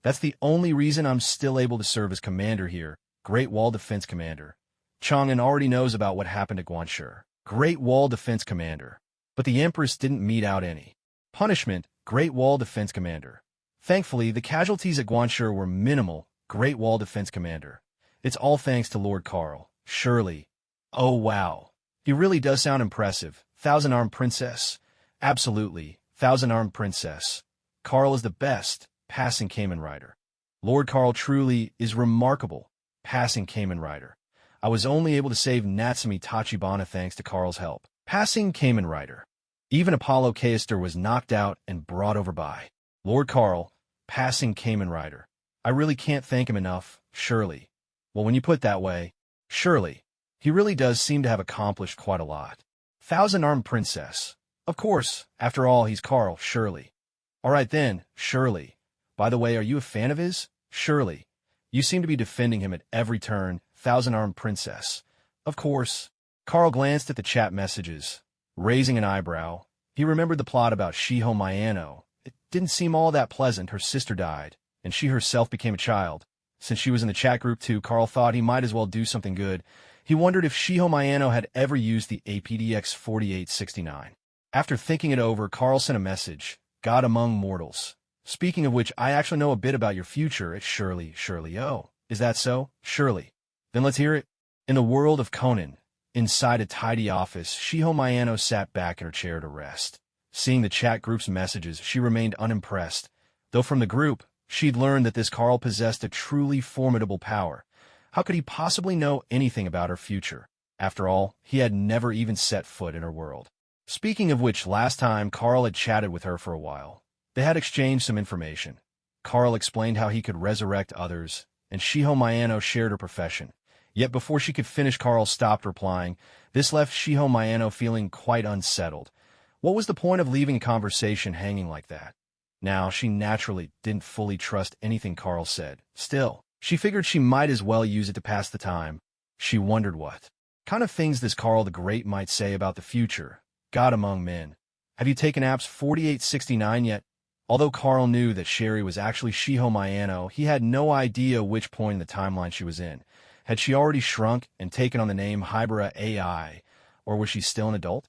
That's the only reason I'm still able to serve as commander here. Great Wall Defense Commander. Chang'an already knows about what happened at Guanxi. Great Wall Defense Commander. But the Empress didn't mete out any punishment. Great Wall Defense Commander. Thankfully, the casualties at Guanxi were minimal. Great Wall Defense Commander. It's all thanks to Lord Carl. Surely. Oh wow. He really does sound impressive. Thousand-Armed Princess. Absolutely. Thousand-Armed Princess. Carl is the best. Passing Kamen Rider. Lord Carl truly is remarkable. Passing Kamen Rider. I was only able to save Natsumi Tachibana thanks to Carl's help. Passing Kamen Rider. Even Apollo Keister was knocked out and brought over by Lord Carl. Passing Kamen Rider. I really can't thank him enough, surely. Well, when you put it that way, surely. He really does seem to have accomplished quite a lot. Thousand-armed princess. Of course, after all, he's Carl, surely. All right then, surely. By the way, are you a fan of his? Surely. You seem to be defending him at every turn, thousand-armed princess. Of course. Carl glanced at the chat messages, raising an eyebrow. He remembered the plot about Shiho Mayano. It didn't seem all that pleasant. Her sister died, and she herself became a child. Since she was in the chat group too, Carl thought he might as well do something good. He wondered if Shiho Mayano had ever used the APDX 4869. After thinking it over, Carl sent a message. God among mortals. Speaking of which, I actually know a bit about your future. It's surely. Oh, is that so? Surely. Then let's hear it. In the world of Conan, inside a tidy office, Shiho Mayano sat back in her chair to rest. Seeing the chat group's messages, she remained unimpressed. Though from the group, she'd learned that this Carl possessed a truly formidable power. How could he possibly know anything about her future? After all, he had never even set foot in her world. Speaking of which, last time Carl had chatted with her for a while. They had exchanged some information. Carl explained how he could resurrect others, and Shiho Mayano shared her profession. Yet before she could finish, Carl stopped replying. This left Shiho Mayano feeling quite unsettled. What was the point of leaving a conversation hanging like that? Now, she naturally didn't fully trust anything Carl said. Still, she figured she might as well use it to pass the time. She wondered what kind of things this Carl the Great might say about the future. God among men. Have you taken apps 4869 yet? Although Carl knew that Sherry was actually Shiho Mayano, he had no idea which point in the timeline she was in. Had she already shrunk and taken on the name Hybera AI, or was she still an adult?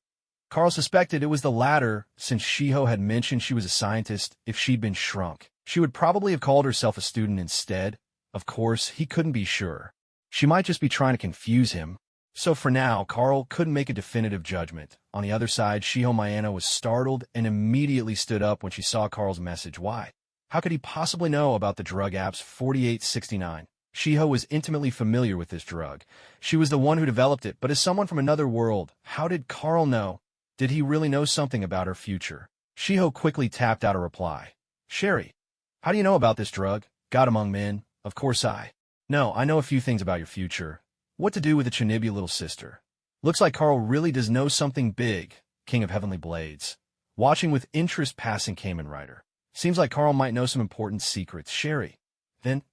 Carl suspected it was the latter, since Shiho had mentioned she was a scientist. If she'd been shrunk, she would probably have called herself a student instead. Of course, he couldn't be sure. She might just be trying to confuse him. So for now, Carl couldn't make a definitive judgment. On the other side, Shiho Mayano was startled and immediately stood up when she saw Carl's message. Why? How could he possibly know about the drug apps 4869? Shiho was intimately familiar with this drug. She was the one who developed it, but as someone from another world, how did Carl know? Did he really know something about her future? Shiho quickly tapped out a reply. Sherry, how do you know about this drug? God among men. Of course No, I know a few things about your future. What to do with the Tsunade little sister. Looks like Carl really does know something big, King of Heavenly Blades. Watching with interest passing Kamen Rider. Seems like Carl might know some important secrets. Sherry. Then,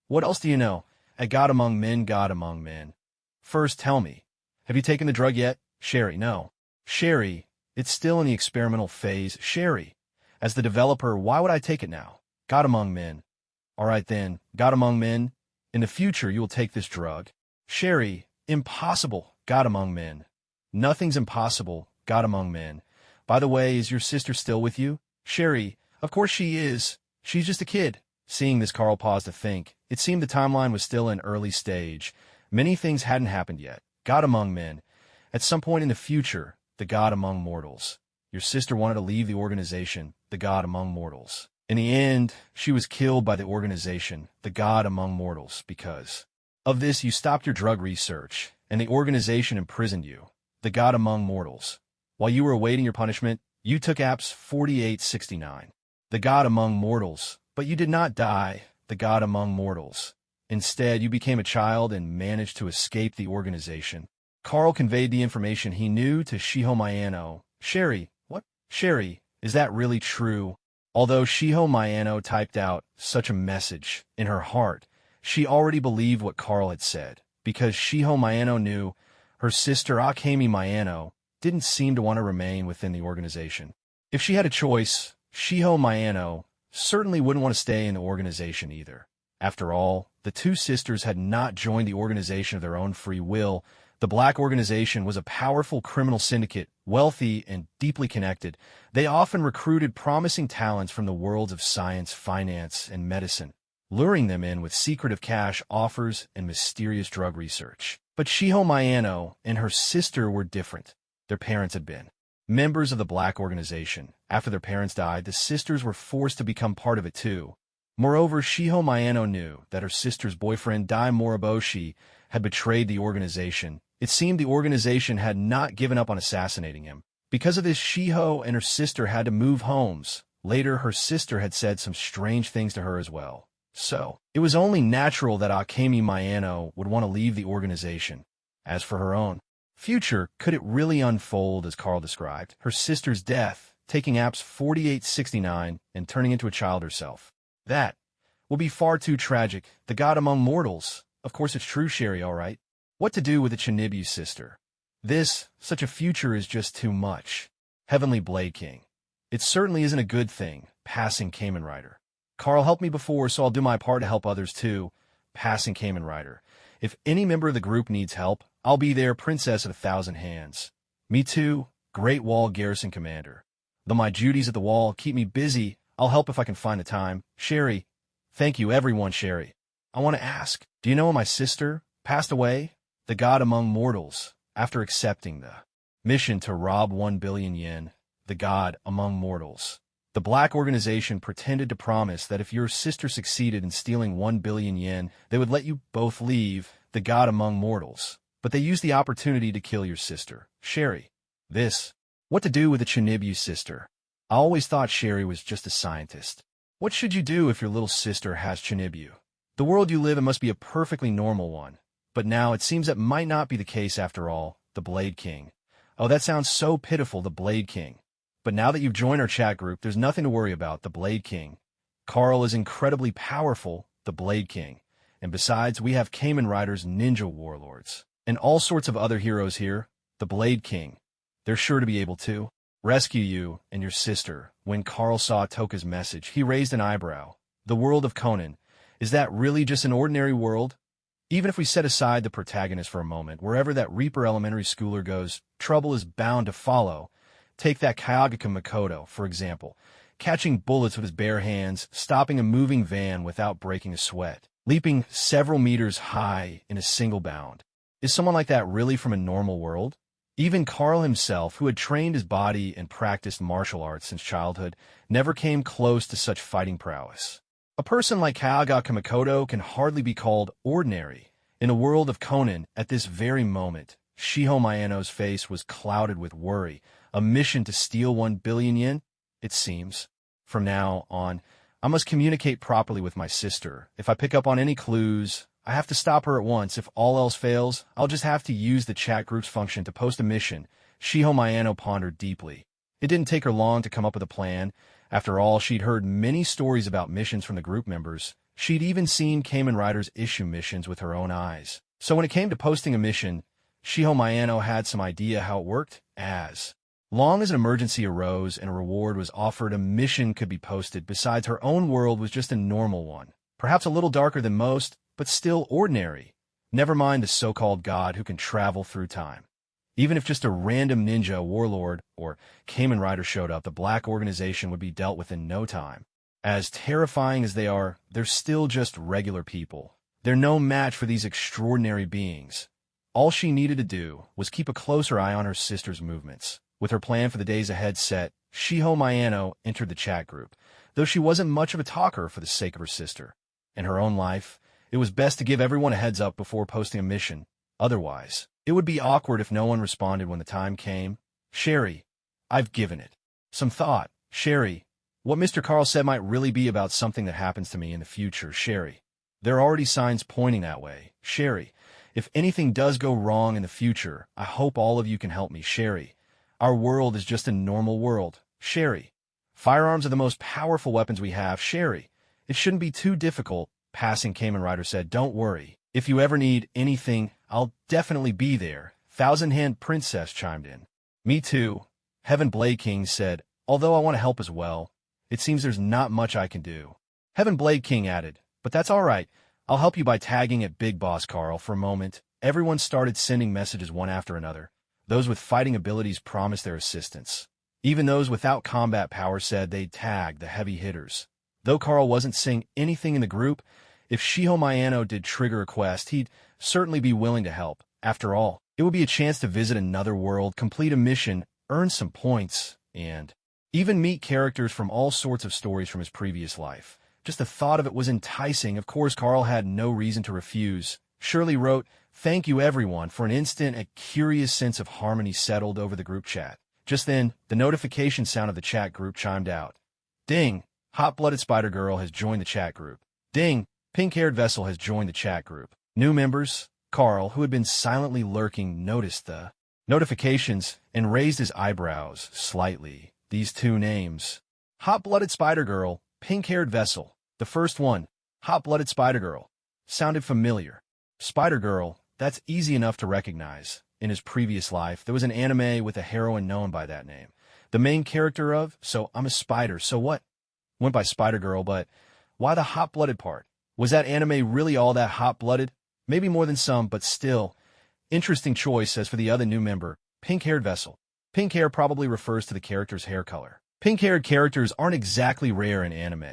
what else do you know? A God among men, God among men. First, tell me. Have you taken the drug yet? Sherry, no. Sherry, it's still in the experimental phase. Sherry, as the developer, why would I take it now? God among men. All right then, God among men. In the future, you will take this drug. Sherry, impossible, God among men. Nothing's impossible, God among men. By the way, is your sister still with you? Sherry, of course she is. She's just a kid. Seeing this, Carl paused to think. It seemed the timeline was still in early stage. Many things hadn't happened yet. God among men. At some point in the future, the God among mortals. Your sister wanted to leave the organization, the God among mortals. In the end, she was killed by the organization, the God among mortals, because of this, you stopped your drug research, and the organization imprisoned you, the God among mortals. While you were awaiting your punishment, you took apps 4869, the God among mortals, but you did not die, the God among mortals. Instead, you became a child and managed to escape the organization. Carl conveyed the information he knew to Shiho Mayano. Sherry, what? Sherry, is that really true? Although Shiho Mayano typed out such a message in her heart, she already believed what Carl had said, because Shiho Mayano knew her sister Akemi Mayano didn't seem to want to remain within the organization. If she had a choice, Shiho Mayano certainly wouldn't want to stay in the organization either. After all, the two sisters had not joined the organization of their own free will. The Black Organization was a powerful criminal syndicate, wealthy and deeply connected. They often recruited promising talents from the worlds of science, finance, and medicine, luring them in with secretive cash offers and mysterious drug research. But Shiho Mayano and her sister were different. Their parents had been members of the Black Organization. After their parents died, the sisters were forced to become part of it too. Moreover, Shiho Mayano knew that her sister's boyfriend, Dai Moriboshi, had betrayed the organization. It seemed the organization had not given up on assassinating him. Because of this, Shiho and her sister had to move homes. Later, her sister had said some strange things to her as well. So, it was only natural that Akemi Mayano would want to leave the organization. As for her own future, could it really unfold as Carl described? Her sister's death, taking apps 4869 and turning into a child herself. That will be far too tragic. The god among mortals. Of course it's true, Sherry, all right? What to do with the Chinibu sister? Such a future is just too much. Heavenly Blade King. It certainly isn't a good thing, passing Kamen Rider. Carl helped me before, so I'll do my part to help others too, passing Kamen Rider. If any member of the group needs help, I'll be there, Princess of 1,000 Hands. Me too, Great Wall Garrison Commander. Though my duties at the wall keep me busy, I'll help if I can find the time. Sherry. Thank you, everyone, Sherry. I want to ask, do you know when my sister passed away? The god among mortals, after accepting the mission to rob 1 billion yen, the god among mortals. The black organization pretended to promise that if your sister succeeded in stealing 1 billion yen, they would let you both leave the god among mortals. But they used the opportunity to kill your sister, Sherry. What to do with the Chinibu sister? I always thought Sherry was just a scientist. What should you do if your little sister has Chinibu? The world you live in must be a perfectly normal one. But now it seems that might not be the case after all. The Blade King. Oh, that sounds so pitiful, the Blade King. But now that you've joined our chat group, there's nothing to worry about, the Blade King. Carl is incredibly powerful, the Blade King. And besides, we have Kamen Riders, ninja warlords, and all sorts of other heroes here, the Blade King. They're sure to be able to rescue you and your sister. When Carl saw Toka's message, he raised an eyebrow. The world of Conan. Is that really just an ordinary world? Even if we set aside the protagonist for a moment, wherever that Reaper elementary schooler goes, trouble is bound to follow. Take that Kayagaka Makoto, for example, catching bullets with his bare hands, stopping a moving van without breaking a sweat, leaping several meters high in a single bound. Is someone like that really from a normal world? Even Carl himself, who had trained his body and practiced martial arts since childhood, never came close to such fighting prowess. A person like Kayagaka Makoto can hardly be called ordinary. In a world of Conan, at this very moment, Shiho Mayano's face was clouded with worry. A mission to steal 1 billion yen? It seems. From now on, I must communicate properly with my sister. If I pick up on any clues, I have to stop her at once. If all else fails, I'll just have to use the chat group's function to post a mission. Shiho Mayano pondered deeply. It didn't take her long to come up with a plan. After all, she'd heard many stories about missions from the group members. She'd even seen Kamen Riders issue missions with her own eyes. So when it came to posting a mission, Shiho Mayano had some idea how it worked. As long as an emergency arose and a reward was offered, a mission could be posted. Besides, her own world was just a normal one. Perhaps a little darker than most, but still ordinary. Never mind the so-called god who can travel through time. Even if just a random ninja, warlord, or Kamen Rider showed up, the black organization would be dealt with in no time. As terrifying as they are, they're still just regular people. They're no match for these extraordinary beings. All she needed to do was keep a closer eye on her sister's movements. With her plan for the days ahead set, Shiho Mayano entered the chat group. Though she wasn't much of a talker for the sake of her sister. In her own life, it was best to give everyone a heads up before posting a mission. Otherwise, it would be awkward if no one responded when the time came. Sherry, I've given it some thought. Sherry, what Mr. Carl said might really be about something that happens to me in the future. Sherry, there are already signs pointing that way. Sherry, if anything does go wrong in the future, I hope all of you can help me. Sherry, our world is just a normal world. Sherry, firearms are the most powerful weapons we have. Sherry, it shouldn't be too difficult. Passing Kamen Rider said, don't worry. If you ever need anything, I'll definitely be there. Thousand Hand Princess chimed in. Me too. Heaven Blade King said, although I want to help as well. It seems there's not much I can do. Heaven Blade King added, but that's all right. I'll help you by tagging at Big Boss Carl. For a moment, everyone started sending messages one after another. Those with fighting abilities promised their assistance. Even those without combat power said they'd tag the heavy hitters. Though Carl wasn't saying anything in the group, if Shiho Mayano did trigger a quest, he'd certainly be willing to help. After all, it would be a chance to visit another world, complete a mission, earn some points, and even meet characters from all sorts of stories from his previous life. Just the thought of it was enticing. Of course, Carl had no reason to refuse. Shirley wrote, thank you everyone. For an instant, a curious sense of harmony settled over the group chat. Just then, the notification sound of the chat group chimed out. Ding! Hot-blooded Spider Girl has joined the chat group. Ding! Pink-haired vessel has joined the chat group. New members, Carl, who had been silently lurking, noticed the notifications and raised his eyebrows slightly. These two names. Hot-blooded Spider-Girl, pink-haired vessel. The first one, Hot-blooded Spider-Girl, sounded familiar. Spider-Girl, that's easy enough to recognize. In his previous life, there was an anime with a heroine known by that name. The main character of, so I'm a spider, so what? Went by Spider-Girl, but why the hot-blooded part? Was that anime really all that hot-blooded? Maybe more than some, but still. Interesting choice. As for the other new member, pink-haired vessel. Pink hair probably refers to the character's hair color. Pink-haired characters aren't exactly rare in anime.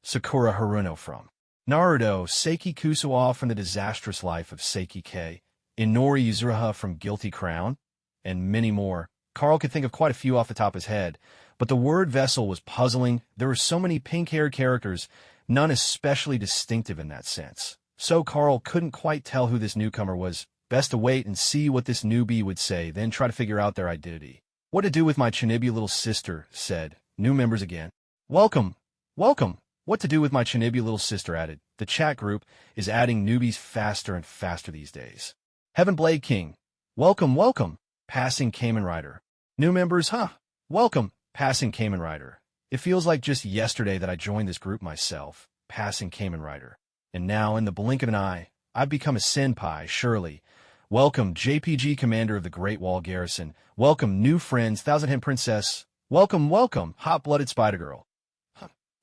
Sakura Haruno from Naruto, Seiki Kusuo from The Disastrous Life of Seiki K, Inori Yuzuraha from Guilty Crown, and many more. Carl could think of quite a few off the top of his head, but the word vessel was puzzling. There were so many pink-haired characters, none especially distinctive in that sense. So Carl couldn't quite tell who this newcomer was. Best to wait and see what this newbie would say, then try to figure out their identity. What to do with my Chinibu little sister, said. New members again. Welcome. Welcome. What to do with my Chinibu little sister added. The chat group is adding newbies faster and faster these days. Heaven Blade King. Welcome, welcome. Passing Kamen Rider. New members, huh? Welcome. Passing Kamen Rider. It feels like just yesterday that I joined this group myself. Passing Kamen Rider. And now, in the blink of an eye, I've become a senpai, surely. Welcome, JPG Commander of the Great Wall Garrison. Welcome, new friends, Thousand Hen Princess. Welcome, welcome, hot-blooded Spider-Girl.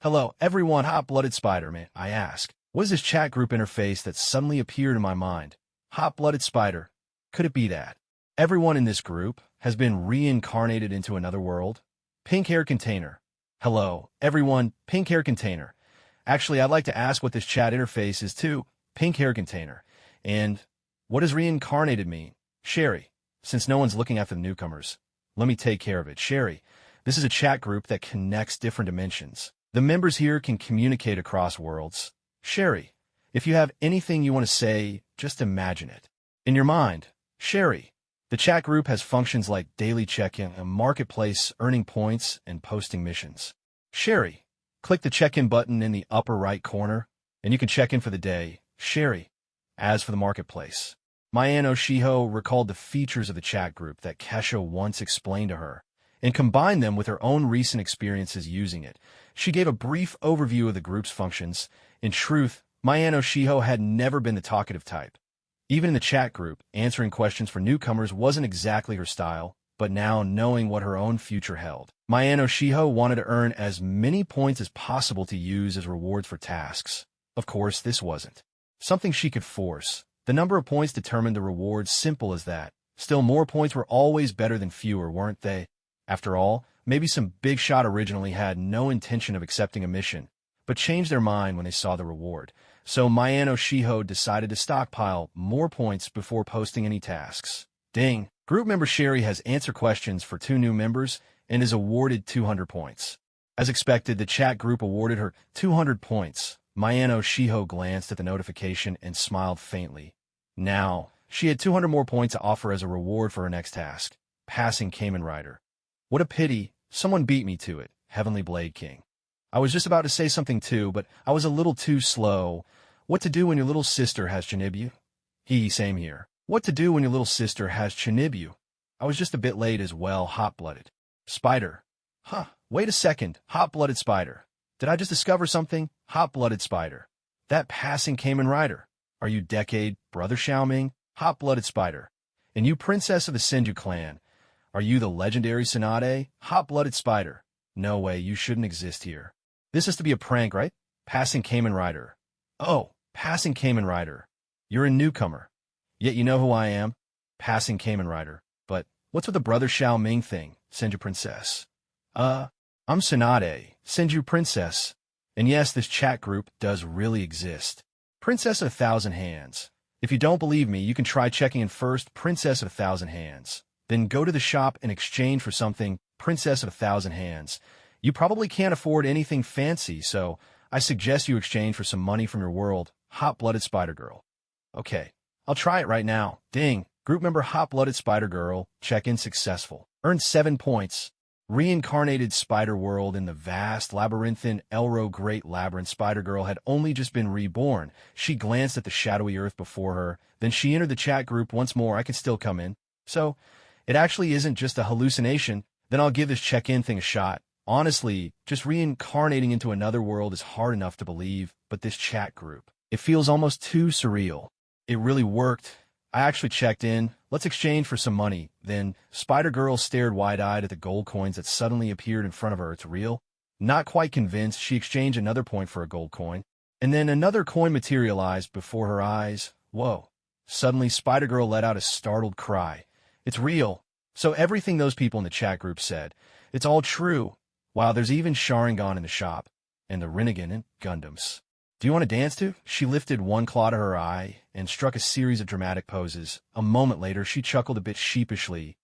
Hello, everyone, hot-blooded Spider-Man, I ask. What is this chat group interface that suddenly appeared in my mind? Hot-blooded Spider. Could it be that everyone in this group has been reincarnated into another world? Pink-hair container. Hello, everyone, pink-hair container. Actually, I'd like to ask what this chat interface is too. Pink-hair container. And what does reincarnated mean? Sherry, since no one's looking after the newcomers, let me take care of it. Sherry, this is a chat group that connects different dimensions. The members here can communicate across worlds. Sherry, if you have anything you want to say, just imagine it. In your mind, Sherry. The chat group has functions like daily check-in, a marketplace, earning points, and posting missions. Sherry, click the check-in button in the upper right corner, and you can check in for the day. Sherry. As for the marketplace, Mayano Shiho recalled the features of the chat group that Kesha once explained to her, and combined them with her own recent experiences using it. She gave a brief overview of the group's functions. In truth, Mayano Shiho had never been the talkative type. Even in the chat group, answering questions for newcomers wasn't exactly her style, but now, knowing what her own future held, Mayano Shiho wanted to earn as many points as possible to use as rewards for tasks. Of course, this wasn't something she could force. The number of points determined the rewards, simple as that. Still, more points were always better than fewer, weren't they? After all, maybe some big shot originally had no intention of accepting a mission, but changed their mind when they saw the reward. So Mayano Shiho decided to stockpile more points before posting any tasks. Ding! Group member Sherry has answered questions for 2 new members and is awarded 200 points. As expected, the chat group awarded her 200 points. Mayano Shiho glanced at the notification and smiled faintly. Now, she had 200 more points to offer as a reward for her next task, passing Kamen Rider. What a pity, someone beat me to it, Heavenly Blade King. I was just about to say something too, but I was a little too slow. What to do when your little sister has Chinibu? Same here. What to do when your little sister has Chinibu? I was just a bit late as well, hot-blooded. Spider. Wait a second, hot-blooded Spider. Did I just discover something? Hot-blooded Spider. That passing Kamen Rider. Are you Decade, Brother Xiaoming? Hot-blooded Spider. And you Princess of the Senju clan. Are you the legendary Tsunade? Hot-blooded Spider. No way, you shouldn't exist here. This has to be a prank, right? Passing Kamen Rider. Oh, passing Kamen Rider. You're a newcomer. Yet you know who I am? Passing Kamen Rider. But what's with the Brother Xiaoming thing, Senju Princess? I'm Tsunade, Senju Princess. And yes, this chat group does really exist. Princess of 1,000 Hands. If you don't believe me, you can try checking in first, Princess of 1,000 Hands. Then go to the shop and exchange for something, Princess of 1,000 Hands. You probably can't afford anything fancy, so I suggest you exchange for some money from your world, Hot-Blooded Spider-Girl. Okay, I'll try it right now. Ding! Group member Hot-Blooded Spider-Girl, check-in successful. Earned 7 points. reincarnated spider world in the vast, labyrinthine, Elro Great Labyrinth. Spider-Girl had only just been reborn. She glanced at the shadowy earth before her. Then she entered the chat group once more. I can still come in. So, it actually isn't just a hallucination. Then I'll give this check-in thing a shot. Honestly, just reincarnating into another world is hard enough to believe, but this chat group, it feels almost too surreal. It really worked. I actually checked in. Let's exchange for some money. Then Spider-Girl stared wide-eyed at the gold coins that suddenly appeared in front of her. It's real? Not quite convinced, she exchanged another point for a gold coin. And then another coin materialized before her eyes. Whoa. Suddenly, Spider-Girl let out a startled cry. It's real. So everything those people in the chat group said, it's all true. Wow, there's even Sharingan in the shop. And the Rinnegan and Gundams. Do you want to dance to? She lifted one claw to her eye and struck a series of dramatic poses. A moment later, she chuckled a bit sheepishly.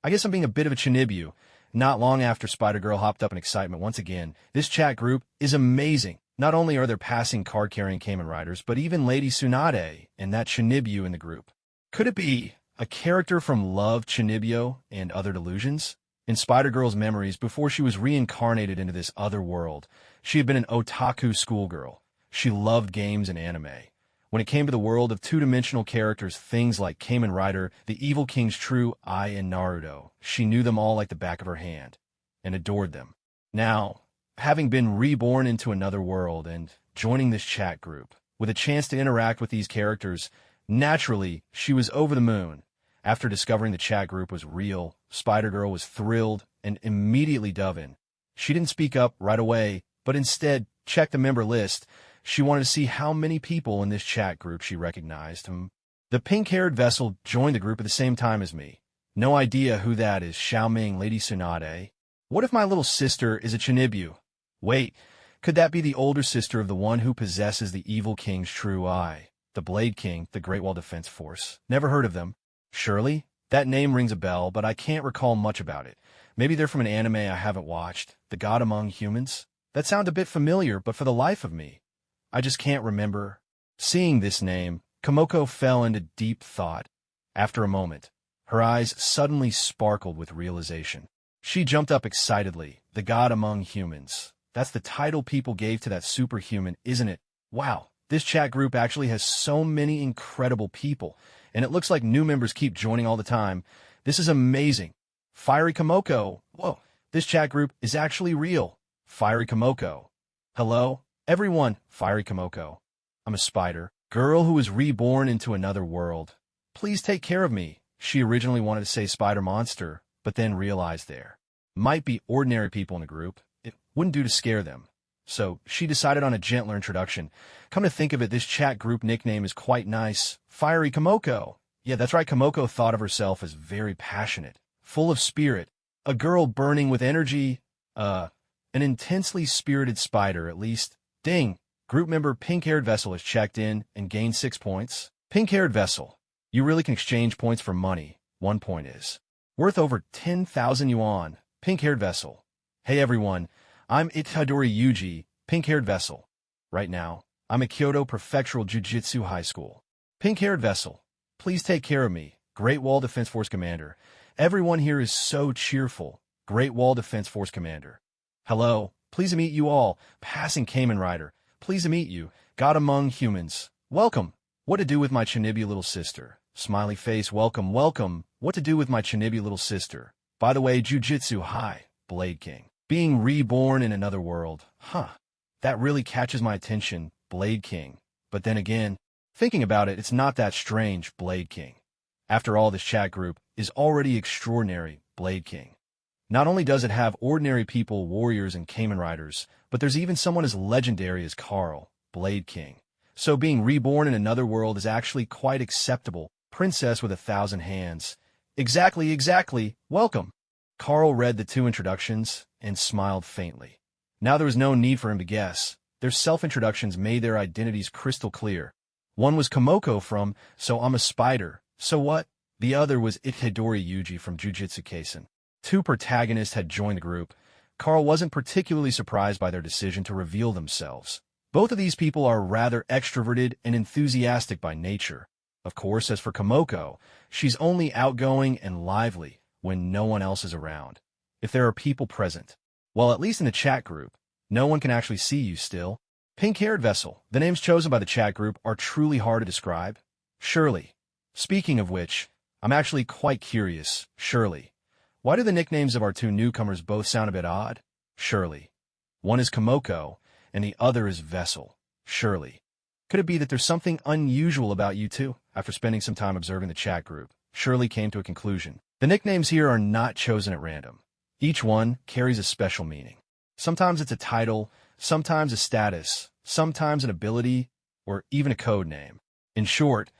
I guess I'm being a bit of a Chinibu. Not long after, Spider-Girl hopped up in excitement once again. This chat group is amazing. Not only are there passing card-carrying Kamen Riders, but even Lady Tsunade and that Chinibu in the group. Could it be a character from Love, Chunibyo, and Other Delusions? In Spider-Girl's memories, before she was reincarnated into this other world, she had been an otaku schoolgirl. She loved games and anime. When it came to the world of two-dimensional characters, things like Kamen Rider, the Evil King's True Eye, and Naruto, she knew them all like the back of her hand, and adored them. Now, having been reborn into another world and joining this chat group, with a chance to interact with these characters, naturally, she was over the moon. After discovering the chat group was real, Spider-Girl was thrilled and immediately dove in. She didn't speak up right away, but instead checked the member list. She wanted to see how many people in this chat group she recognized. The pink-haired vessel joined the group at the same time as me. No idea who that is. Xiaoming, Lady Tsunade. What if my little sister is a Chunibyo? Wait, could that be the older sister of the one who possesses the Evil King's True Eye? The Blade King, the Great Wall Defense Force. Never heard of them. Surely? That name rings a bell, but I can't recall much about it. Maybe they're from an anime I haven't watched. The God Among Humans? That sounds a bit familiar, but for the life of me, I just can't remember. Seeing this name, Komoko fell into deep thought. After a moment, her eyes suddenly sparkled with realization. She jumped up excitedly. The God Among Humans. That's the title people gave to that superhuman, isn't it? Wow, this chat group actually has so many incredible people. And it looks like new members keep joining all the time. This is amazing. Fiery Komoko. Whoa, this chat group is actually real. Fiery Komoko. Hello, everyone. Fiery Komoko. I'm a spider. Girl who was reborn into another world. Please take care of me. She originally wanted to say spider monster, but then realized there might be ordinary people in the group. It wouldn't do to scare them. So she decided on a gentler introduction. Come to think of it, this chat group nickname is quite nice. Fiery Komoko. Yeah, that's right, Komoko thought of herself as very passionate, full of spirit, a girl burning with energy, an intensely spirited spider, at least. Ding! Group member Pink-Haired Vessel has checked in and gained 6 points. Pink-Haired Vessel. You really can exchange points for money. 1 point is worth over 10,000 yuan. Pink-Haired Vessel. Hey everyone. I'm Itadori Yuji, Pink-Haired Vessel. Right now, I'm at Kyoto Prefectural Jiu-Jitsu High School. Pink-Haired Vessel, please take care of me, Great Wall Defense Force Commander. Everyone here is so cheerful, Great Wall Defense Force Commander. Hello, pleased to meet you all, passing Kamen Rider. Pleased to meet you, God Among Humans. Welcome. What to do with my Chunibyo little sister? Smiley face, welcome, welcome. What to do with my Chunibyo little sister? By the way, Jiu-Jitsu High, Blade King. Being reborn in another world. That really catches my attention, Blade King. But then again, thinking about it, it's not that strange, Blade King. After all, this chat group is already extraordinary, Blade King. Not only does it have ordinary people, warriors, and Kamen Riders, but there's even someone as legendary as Carl, Blade King. So being reborn in another world is actually quite acceptable. Princess with 1,000 hands. Exactly. Welcome. Carl read the 2 introductions and smiled faintly. Now there was no need for him to guess. Their self-introductions made their identities crystal clear. One was Komoko from So I'm a Spider. So what? The other was Itadori Yuji from Jujutsu Kaisen. 2 protagonists had joined the group. Carl wasn't particularly surprised by their decision to reveal themselves. Both of these people are rather extroverted and enthusiastic by nature. Of course, as for Komoko, she's only outgoing and lively when no one else is around. if there are people present. Well, at least in the chat group, no one can actually see you still. Pink-haired vessel. The names chosen by the chat group are truly hard to describe. Shirley. Speaking of which, I'm actually quite curious. Shirley. Why do the nicknames of our two newcomers both sound a bit odd? Shirley. One is Komoko, and the other is Vessel. Shirley. Could it be that there's something unusual about you two? After spending some time observing the chat group, Shirley came to a conclusion. The nicknames here are not chosen at random. Each one carries a special meaning. Sometimes it's a title, sometimes a status, sometimes an ability, or even a code name. In short,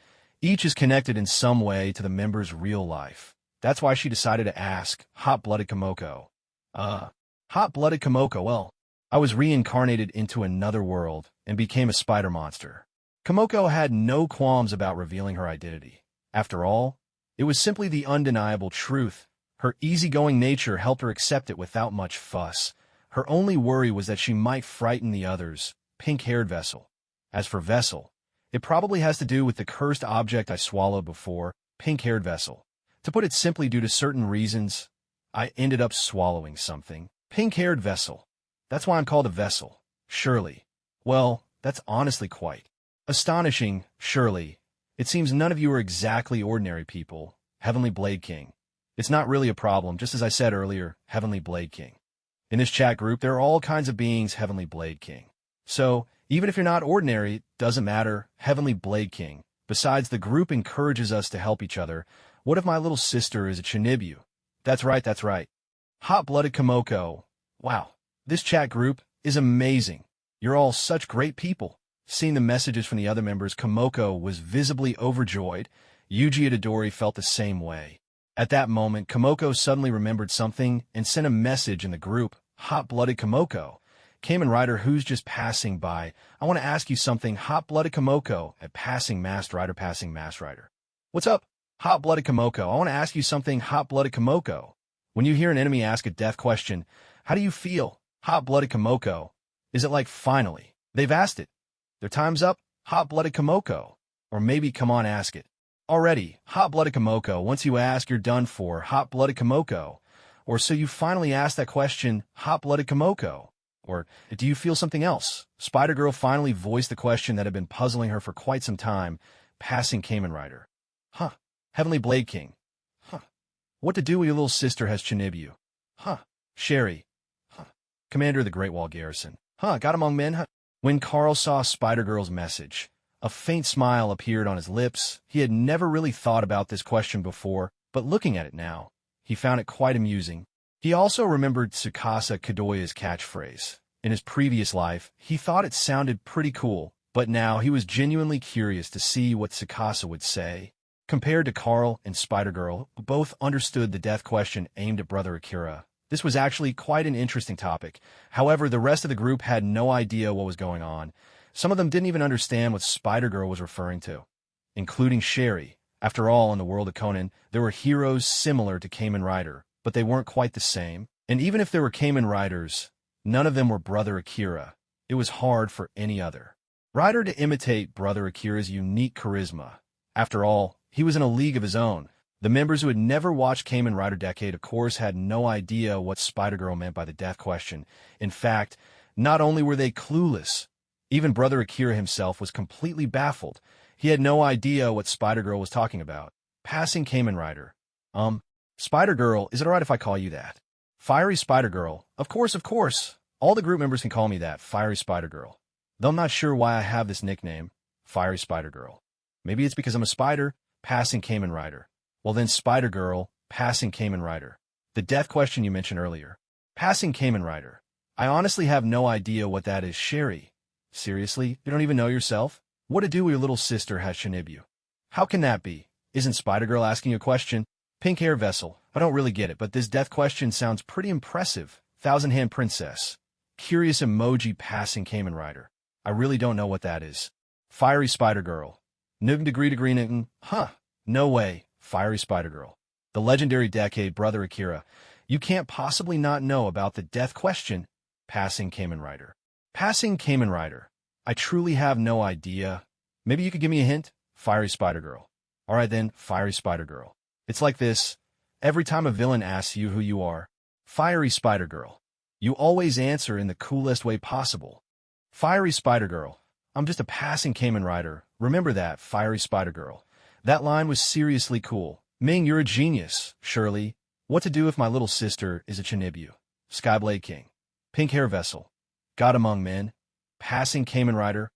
each is connected in some way to the member's real life. That's why she decided to ask, Hot-blooded Komoko. Hot-blooded Komoko, well, I was reincarnated into another world and became a spider monster. Komoko had no qualms about revealing her identity. After all, it was simply the undeniable truth. Her easygoing nature helped her accept it without much fuss. Her only worry was that she might frighten the others, pink-haired Vessel. As for Vessel, it probably has to do with the cursed object I swallowed before, pink-haired Vessel. To put it simply, due to certain reasons, I ended up swallowing something. Pink-haired Vessel. That's why I'm called a Vessel. Shirley. Well, that's honestly quite astonishing, Shirley. It seems none of you are exactly ordinary people. Heavenly Blade King. It's not really a problem, just as I said earlier, Heavenly Blade King. In this chat group, there are all kinds of beings Heavenly Blade King. So, even if you're not ordinary, it doesn't matter, Heavenly Blade King. Besides, the group encourages us to help each other. What if my little sister is a Chinibu? That's right, that's right. Hot-blooded Komoko. Wow, this chat group is amazing. You're all such great people. Seeing the messages from the other members, Komoko was visibly overjoyed. Yuji Itadori felt the same way. At that moment, Komoko suddenly remembered something and sent a message in the group. Hot-blooded Komoko. Kamen Rider, who's just passing by. I want to ask you something. Hot-blooded Komoko. At passing Masked Rider, passing Masked Rider. What's up? Hot-blooded Komoko. I want to ask you something. Hot-blooded Komoko. When you hear an enemy ask a death question, how do you feel? Hot-blooded Komoko. Is it like, finally, they've asked it? Their time's up? Hot-blooded Komoko. Or maybe, come on, ask it. Already, hot-blooded Komoko. Once you ask, you're done for. Hot-blooded Komoko. Or so you finally ask that question, hot-blooded Komoko. Or do you feel something else? Spider-Girl finally voiced the question that had been puzzling her for quite some time, passing Kamen Rider. Huh. Heavenly Blade King. Huh. What to do when your little sister has Chinibu? Huh. Sherry. Huh. Commander of the Great Wall Garrison. Huh. Got among men? Huh. When Carl saw Spider-Girl's message, a faint smile appeared on his lips. He had never really thought about this question before, but looking at it now, he found it quite amusing. He also remembered Tsukasa Kadoya's catchphrase. In his previous life, he thought it sounded pretty cool, but now he was genuinely curious to see what Tsukasa would say. Compared to Carl and Spider-Girl, who both understood the death question aimed at Brother Akira, this was actually quite an interesting topic. However, the rest of the group had no idea what was going on. Some of them didn't even understand what Spider-Girl was referring to, including Sherry. After all, in the world of Conan, there were heroes similar to Kamen Rider, but they weren't quite the same. And even if there were Kamen Riders, none of them were Brother Akira. It was hard for any other rider to imitate Brother Akira's unique charisma. After all, he was in a league of his own. The members who had never watched Kamen Rider Decade, of course, had no idea what Spider-Girl meant by the death question. In fact, not only were they clueless, even Brother Akira himself was completely baffled. He had no idea what Spider-Girl was talking about. Passing Kamen Rider. Spider-Girl, is it alright if I call you that? Fiery Spider-Girl. Of course. All the group members can call me that, Fiery Spider-Girl. Though I'm not sure why I have this nickname, Fiery Spider-Girl. Maybe it's because I'm a spider, passing Kamen Rider. Well then, Spider-Girl, passing Kamen Rider. The death question you mentioned earlier. Passing Kamen Rider. I honestly have no idea what that is, Sherry. Seriously? You don't even know yourself? What to do when your little sister has Shinibu? How can that be? Isn't Spider-Girl asking a question? Pink hair vessel. I don't really get it, but this death question sounds pretty impressive. Thousand Hand Princess. Curious emoji passing Kamen Rider. I really don't know what that is. Fiery Spider-Girl. Nugn degree. Huh. No way. Fiery Spider-Girl. The legendary Decade Brother Akira. You can't possibly not know about the death question. Passing Kamen Rider. Passing Kamen Rider. I truly have no idea. Maybe you could give me a hint? Fiery Spider-Girl. Alright then, Fiery Spider-Girl. It's like this. Every time a villain asks you who you are, Fiery Spider-Girl. You always answer in the coolest way possible. Fiery Spider-Girl. I'm just a passing Kamen Rider. Remember that, Fiery Spider-Girl. That line was seriously cool. Ming, you're a genius. Shirley. What to do if my little sister is a Chinibu? Skyblade King. Pink Hair Vessel. God Among Men. Passing Kamen Rider.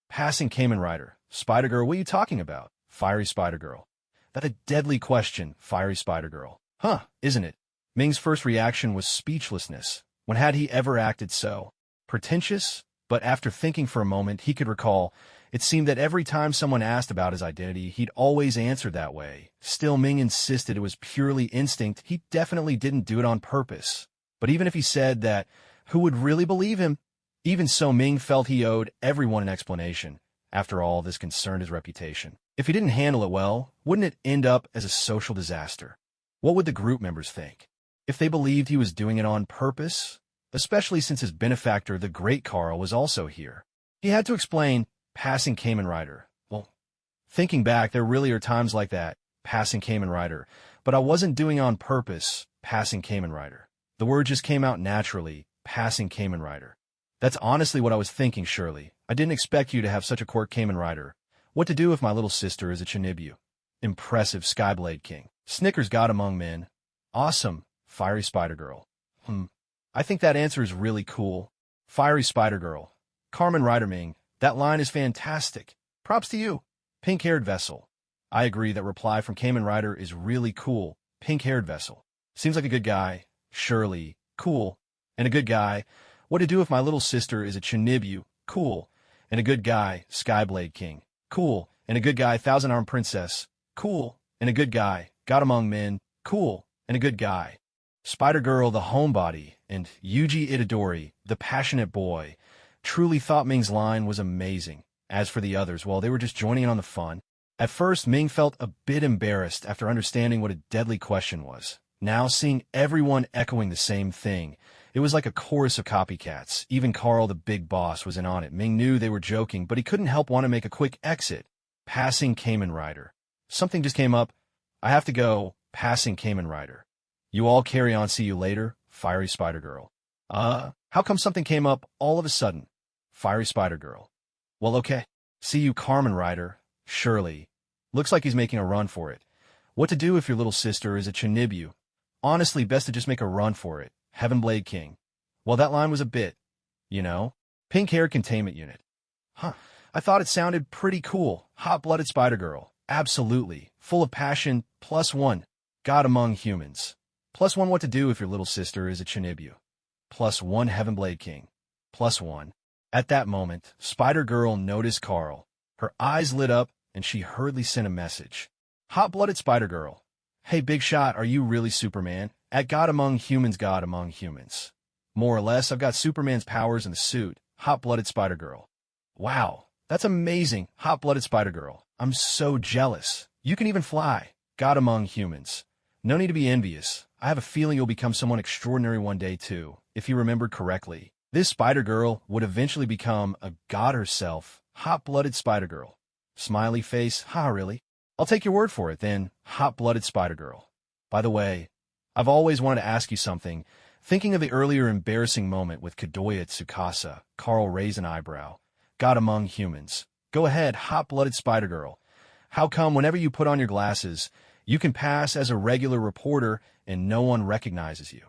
Passing Kamen Rider. Spider-Girl, what are you talking about? Fiery Spider-Girl. That's a deadly question, Fiery Spider-Girl. Huh, isn't it? Ming's first reaction was speechlessness. When had he ever acted so pretentious? But after thinking for a moment, he could recall, it seemed that every time someone asked about his identity, he'd always answered that way. Still, Ming insisted it was purely instinct. He definitely didn't do it on purpose. But even if he said that, who would really believe him? Even so, Ming felt he owed everyone an explanation. After all, this concerned his reputation. If he didn't handle it well, wouldn't it end up as a social disaster? What would the group members think? If they believed he was doing it on purpose? Especially since his benefactor, the great Carl, was also here. He had to explain, passing Kamen Rider. Well, thinking back, there really are times like that, passing Kamen Rider. But I wasn't doing it on purpose, passing Kamen Rider. The word just came out naturally, passing Kamen Rider. That's honestly what I was thinking, Shirley. I didn't expect you to have such a quirk, Kamen Rider. What to do if my little sister is a Chinibu? Impressive, Skyblade King. Snickers, God Among Men. Awesome, Fiery Spider-Girl. I think that answer is really cool. Fiery Spider-Girl. Kamen Rider Ming. That line is fantastic. Props to you. Pink-haired vessel. I agree that reply from Kamen Rider is really cool. Pink-haired vessel. Seems like a good guy. Shirley. Cool. And a good guy. What to do if my little sister is a Chinibu? Cool. And a good guy. Skyblade King. Cool. And a good guy. Thousand-Armed Princess. Cool. And a good guy. God Among Men. Cool. And a good guy. Spider-Girl, the homebody, and Yuji Itadori, the passionate boy. Truly thought Ming's line was amazing. As for the others, well, they were just joining in on the fun. At first, Ming felt a bit embarrassed after understanding what a deadly question was. Now, seeing everyone echoing the same thing, it was like a chorus of copycats. Even Carl, the big boss, was in on it. Ming knew they were joking, but he couldn't help want to make a quick exit. Passing Kamen Rider. Something just came up. I have to go. Passing Kamen Rider. You all carry on. See you later, Fiery Spider-Girl. How come something came up all of a sudden? Fiery Spider-Girl. Well, okay. See you, Kamen Rider. Shirley. Looks like he's making a run for it. What to do if your little sister is a Chinibu? Honestly, best to just make a run for it. Heavenblade King. Well, that line was a bit, Pink-haired containment unit. Huh. I thought it sounded pretty cool. Hot-blooded Spider-Girl. Absolutely. Full of passion. +1. God Among Humans. +1 what to do if your little sister is a Chinibu. +1 Heavenblade King. +1. At that moment, Spider-Girl noticed Carl. Her eyes lit up, and she hurriedly sent a message. Hot-blooded Spider-Girl. Hey, Big Shot, are you really Superman? At God Among Humans, God Among Humans. More or less, I've got Superman's powers in the suit. Hot-blooded Spider-Girl. Wow, that's amazing, Hot-blooded Spider-Girl. I'm so jealous. You can even fly. God Among Humans. No need to be envious. I have a feeling you'll become someone extraordinary one day, too. If you remembered correctly, this Spider-Girl would eventually become a god herself. Hot-blooded Spider-Girl. Smiley face. Ha, really? I'll take your word for it, then. Hot-blooded Spider-Girl. By the way, I've always wanted to ask you something. Thinking of the earlier embarrassing moment with Kadoya Tsukasa, Carl raised an eyebrow. God Among Humans. Go ahead, Hot-blooded Spider-Girl. How come whenever you put on your glasses, you can pass as a regular reporter and no one recognizes you,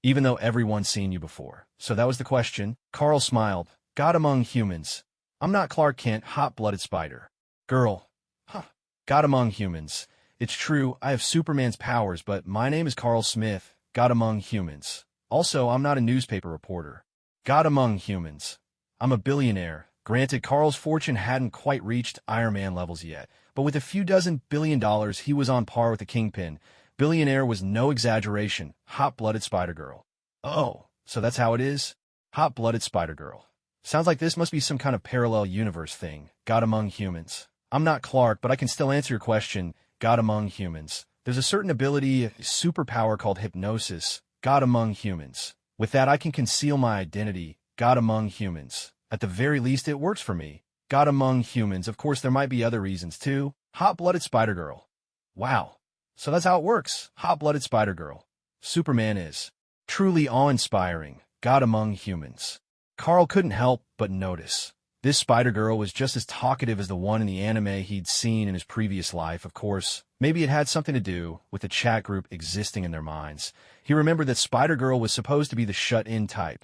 even though everyone's seen you before? So that was the question. Carl smiled. God Among Humans. I'm not Clark Kent, Hot-blooded Spider. Girl. Huh. God Among Humans. It's true, I have Superman's powers, but my name is Carl Smith, God Among Humans. Also, I'm not a newspaper reporter. God Among Humans. I'm a billionaire. Granted, Carl's fortune hadn't quite reached Iron Man levels yet, but with a few dozen $1 billion, he was on par with the Kingpin. Billionaire was no exaggeration. Hot-blooded Spider-Girl. Oh, so that's how it is? Hot-blooded Spider-Girl. Sounds like this must be some kind of parallel universe thing. God Among Humans. I'm not Clark, but I can still answer your question. God Among Humans. There's a certain ability, a superpower called hypnosis. God Among Humans. With that, I can conceal my identity. God Among Humans. At the very least, it works for me. God Among Humans. Of course, there might be other reasons, too. Hot-blooded Spider-Girl. Wow. So that's how it works. Hot-blooded Spider-Girl. Superman is Truly awe-inspiring, God among humans. Carl couldn't help but notice. This Spider-Girl was just as talkative as the one in the anime he'd seen in his previous life, of course. Maybe it had something to do with the chat group existing in their minds. He remembered that Spider-Girl was supposed to be the shut-in type,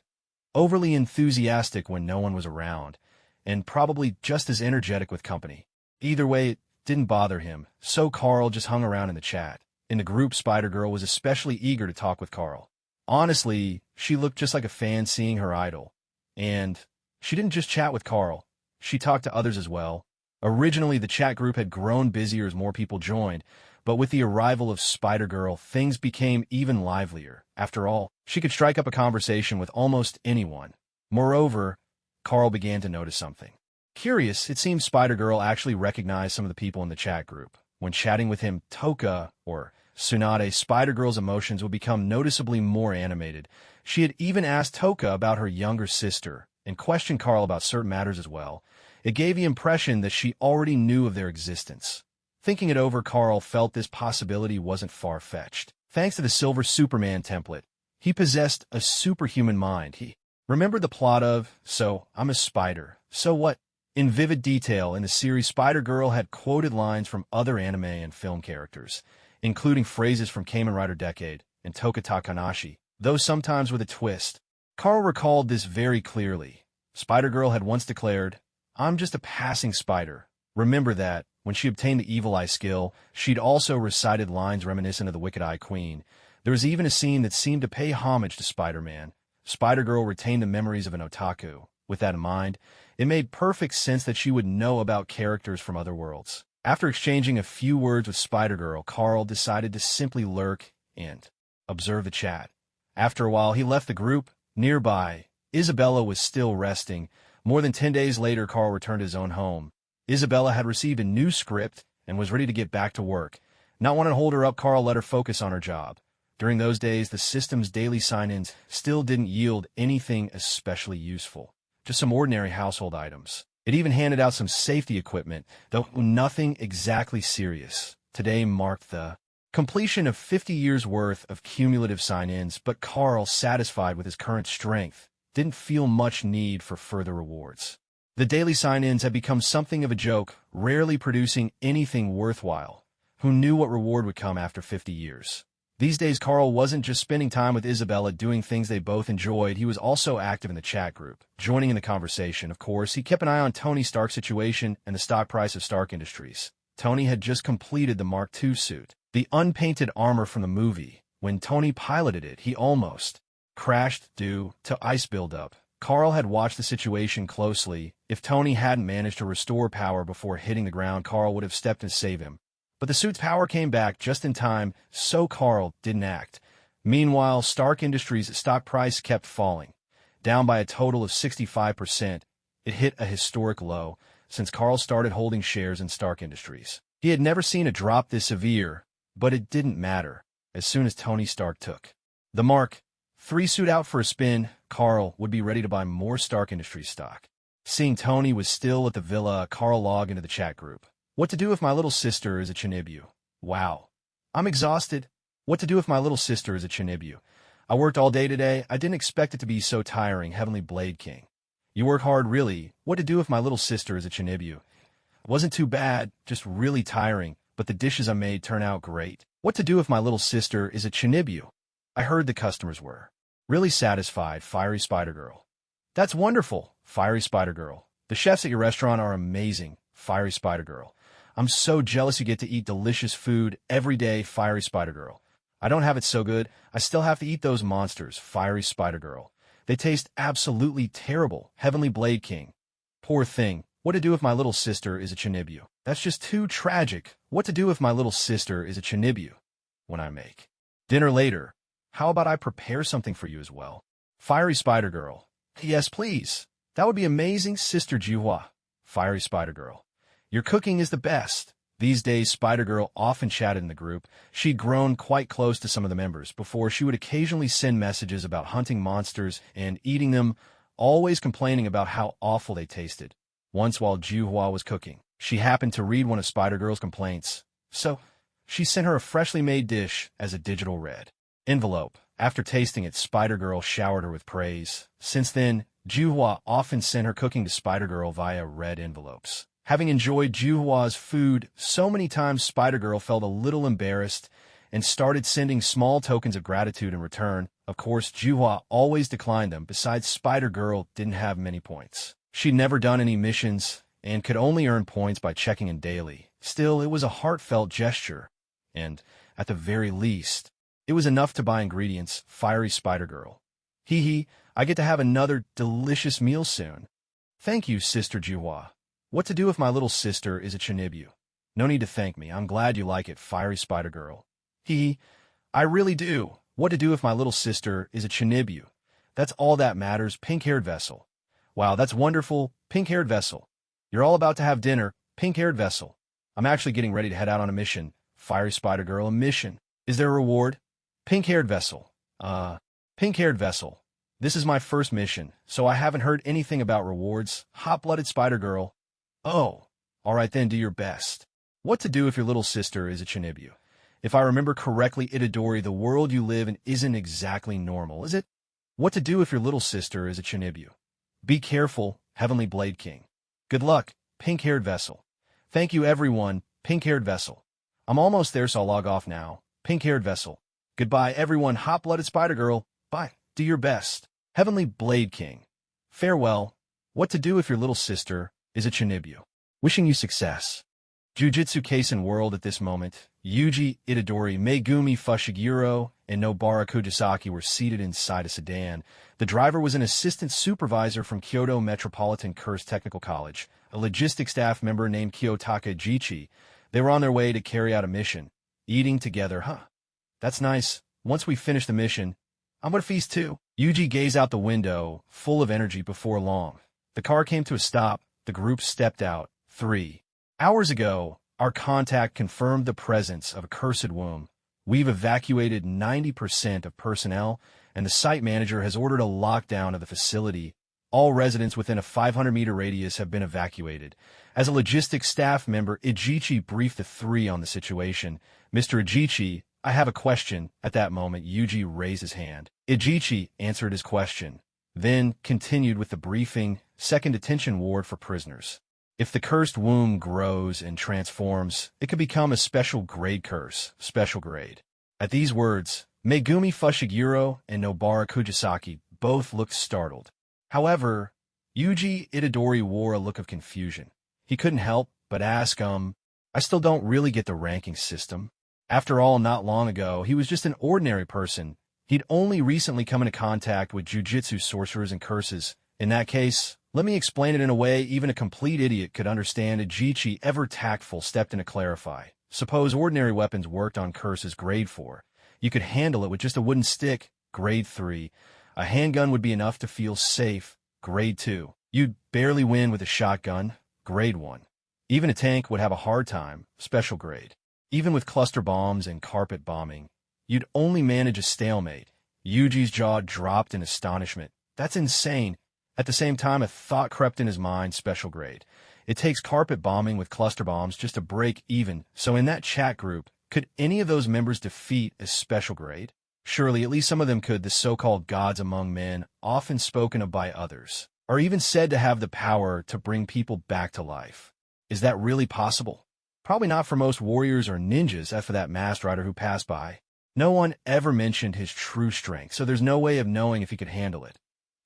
overly enthusiastic when no one was around, and probably just as energetic with company. Either way, it didn't bother him, so Carl just hung around in the chat. In the group, Spider-Girl was especially eager to talk with Carl. Honestly, she looked just like a fan seeing her idol. And she didn't just chat with Carl. She talked to others as well. Originally, the chat group had grown busier as more people joined, but with the arrival of Spider-Girl, things became even livelier. After all, she could strike up a conversation with almost anyone. Moreover, Carl began to notice something. Curious, it seemed Spider-Girl actually recognized some of the people in the chat group. When chatting with him, Toka, or Tsunade, Spider-Girl's emotions would become noticeably more animated. She had even asked Toka about her younger sister, and questioned Carl about certain matters as well. It gave the impression that she already knew of their existence. Thinking it over, Carl felt this possibility wasn't far-fetched. Thanks to the Silver Superman template, he possessed a superhuman mind. He remembered the plot of, "So, I'm a spider. So what?" In vivid detail, in the series, Spider-Girl had quoted lines from other anime and film characters, including phrases from Kamen Rider Decade and Toka Takanashi, though sometimes with a twist. Carl recalled this very clearly. Spider-Girl had once declared, "I'm just a passing spider." Remember that, when she obtained the Evil Eye skill, she'd also recited lines reminiscent of the Wicked Eye Queen. There was even a scene that seemed to pay homage to Spider-Man. Spider-Girl retained the memories of an otaku. With that in mind, it made perfect sense that she would know about characters from other worlds. After exchanging a few words with Spider-Girl, Carl decided to simply lurk and observe the chat. After a while, he left the group. Nearby, Isabella was still resting. More than 10 days later, Carl returned to his own home. Isabella had received a new script and was ready to get back to work. Not wanting to hold her up, Carl let her focus on her job. During those days, the system's daily sign-ins still didn't yield anything especially useful, just some ordinary household items. It even handed out some safety equipment, though nothing exactly serious. Today marked the completion of 50 years' worth of cumulative sign-ins, but Carl, satisfied with his current strength, didn't feel much need for further rewards. The daily sign-ins had become something of a joke, rarely producing anything worthwhile. Who knew what reward would come after 50 years? These days, Carl wasn't just spending time with Isabella doing things they both enjoyed, he was also active in the chat group, joining in the conversation. Of course, he kept an eye on Tony Stark's situation and the stock price of Stark Industries. Tony had just completed the Mark II suit, the unpainted armor from the movie. When Tony piloted it, he almost crashed due to ice buildup. Carl had watched the situation closely. If Tony hadn't managed to restore power before hitting the ground, Carl would have stepped in to save him. But the suit's power came back just in time, so Carl didn't act. Meanwhile, Stark Industries' stock price kept falling, down by a total of 65%. It hit a historic low since Carl started holding shares in Stark Industries. He had never seen a drop this severe, but it didn't matter. As soon as Tony Stark took the Mark III suit out for a spin, Carl would be ready to buy more Stark Industries stock. Seeing Tony was still at the villa, Carl logged into the chat group. What to do if my little sister is a Chinibu? Wow. I'm exhausted. What to do if my little sister is a Chinibu? I worked all day today. I didn't expect it to be so tiring, Heavenly Blade King. You work hard, really. What to do if my little sister is a Chinibu? It wasn't too bad, just really tiring, but the dishes I made turn out great. What to do if my little sister is a Chinibu? I heard the customers were really satisfied, Fiery Spider-Girl. That's wonderful, Fiery Spider-Girl. The chefs at your restaurant are amazing, Fiery Spider-Girl. I'm so jealous you get to eat delicious food every day, Fiery Spider-Girl. I don't have it so good. I still have to eat those monsters, Fiery Spider-Girl. They taste absolutely terrible, Heavenly Blade King. Poor thing. What to do if my little sister is a Chinibu? That's just too tragic. What to do if my little sister is a Chinibu? When I make dinner later, how about I prepare something for you as well? Fiery Spider-Girl. Yes, please. That would be amazing, Sister Juhua. Fiery Spider-Girl. Your cooking is the best. These days, Spider-Girl often chatted in the group. She'd grown quite close to some of the members. Before, she would occasionally send messages about hunting monsters and eating them, always complaining about how awful they tasted. Once, while Juhua was cooking, she happened to read one of Spider-Girl's complaints. So, she sent her a freshly made dish as a digital red envelope. After tasting it, Spider-Girl showered her with praise. Since then, Juhua often sent her cooking to Spider-Girl via red envelopes. Having enjoyed Juhua's food so many times, Spider-Girl felt a little embarrassed and started sending small tokens of gratitude in return. Of course, Juhua always declined them. Besides, Spider-Girl didn't have many points. She'd never done any missions and could only earn points by checking in daily. Still, it was a heartfelt gesture, and, at the very least, it was enough to buy ingredients. Fiery Spider-Girl. Hee hee, I get to have another delicious meal soon. Thank you, Sister Juhua. What to do if my little sister is a Chinibu? No need to thank me. I'm glad you like it, Fiery Spider-Girl. Hee hee, I really do. What to do if my little sister is a Chinibu? That's all that matters, pink-haired vessel. Wow, that's wonderful, pink-haired vessel. You're all about to have dinner, pink-haired vessel. I'm actually getting ready to head out on a mission. Fiery Spider-Girl, a mission. Is there a reward? Pink-haired vessel. Pink-haired vessel. This is my first mission, so I haven't heard anything about rewards. Hot-blooded Spider-Girl. Oh, all right then, do your best. What to do if your little sister is a Chinibu? If I remember correctly, Itadori, the world you live in isn't exactly normal, is it? What to do if your little sister is a Chinibu? Be careful, Heavenly Blade King. Good luck, pink-haired vessel. Thank you, everyone, pink-haired vessel. I'm almost there, so I'll log off now. Pink-haired vessel. Goodbye, everyone, hot-blooded Spider-Girl. Bye. Do your best. Heavenly Blade King. Farewell. What to do if your little sister is a Chinibu? Wishing you success. Jujutsu Kaisen world at this moment. Yuji, Itadori, Megumi Fushiguro, and Nobara Kujisaki were seated inside a sedan. The driver was an assistant supervisor from Kyoto Metropolitan Curse Technical College, a logistics staff member named Kiyotaka Jichi. They were on their way to carry out a mission. Eating together, huh? That's nice. Once we finish the mission, I'm gonna feast too. Yuji gazed out the window, full of energy. Before long, the car came to a stop. The group stepped out. 3 hours ago, our contact confirmed the presence of a cursed womb. We've evacuated 90% of personnel, and the site manager has ordered a lockdown of the facility. All residents within a 500-meter radius have been evacuated. As a logistics staff member, Ijichi briefed the 3 on the situation. Mr. Ijichi, I have a question. At that moment, Yuji raised his hand. Ijichi answered his question, then continued with the briefing. Second detention ward for prisoners. If the cursed womb grows and transforms, it could become a special grade curse. Special grade. At these words, Megumi Fushiguro and Nobara Kujisaki both looked startled. However, Yuji Itadori wore a look of confusion. He couldn't help but ask, I still don't really get the ranking system. After all, not long ago, he was just an ordinary person. He'd only recently come into contact with jujitsu sorcerers and curses. In that case, let me explain it in a way even a complete idiot could understand. Ijichi, ever tactful, stepped in to clarify. Suppose ordinary weapons worked on curses grade 4. You could handle it with just a wooden stick, grade 3. A handgun would be enough to feel safe, grade 2. You'd barely win with a shotgun, grade 1. Even a tank would have a hard time, special grade. Even with cluster bombs and carpet bombing, you'd only manage a stalemate. Yuji's jaw dropped in astonishment. That's insane. At the same time, a thought crept in his mind, special grade. It takes carpet bombing with cluster bombs just to break even. So in that chat group, could any of those members defeat a special grade? Surely at least some of them could. The so-called gods among men, often spoken of by others, are even said to have the power to bring people back to life. Is that really possible? Probably not for most warriors or ninjas, as for that masked rider who passed by. No one ever mentioned his true strength, so there's no way of knowing if he could handle it.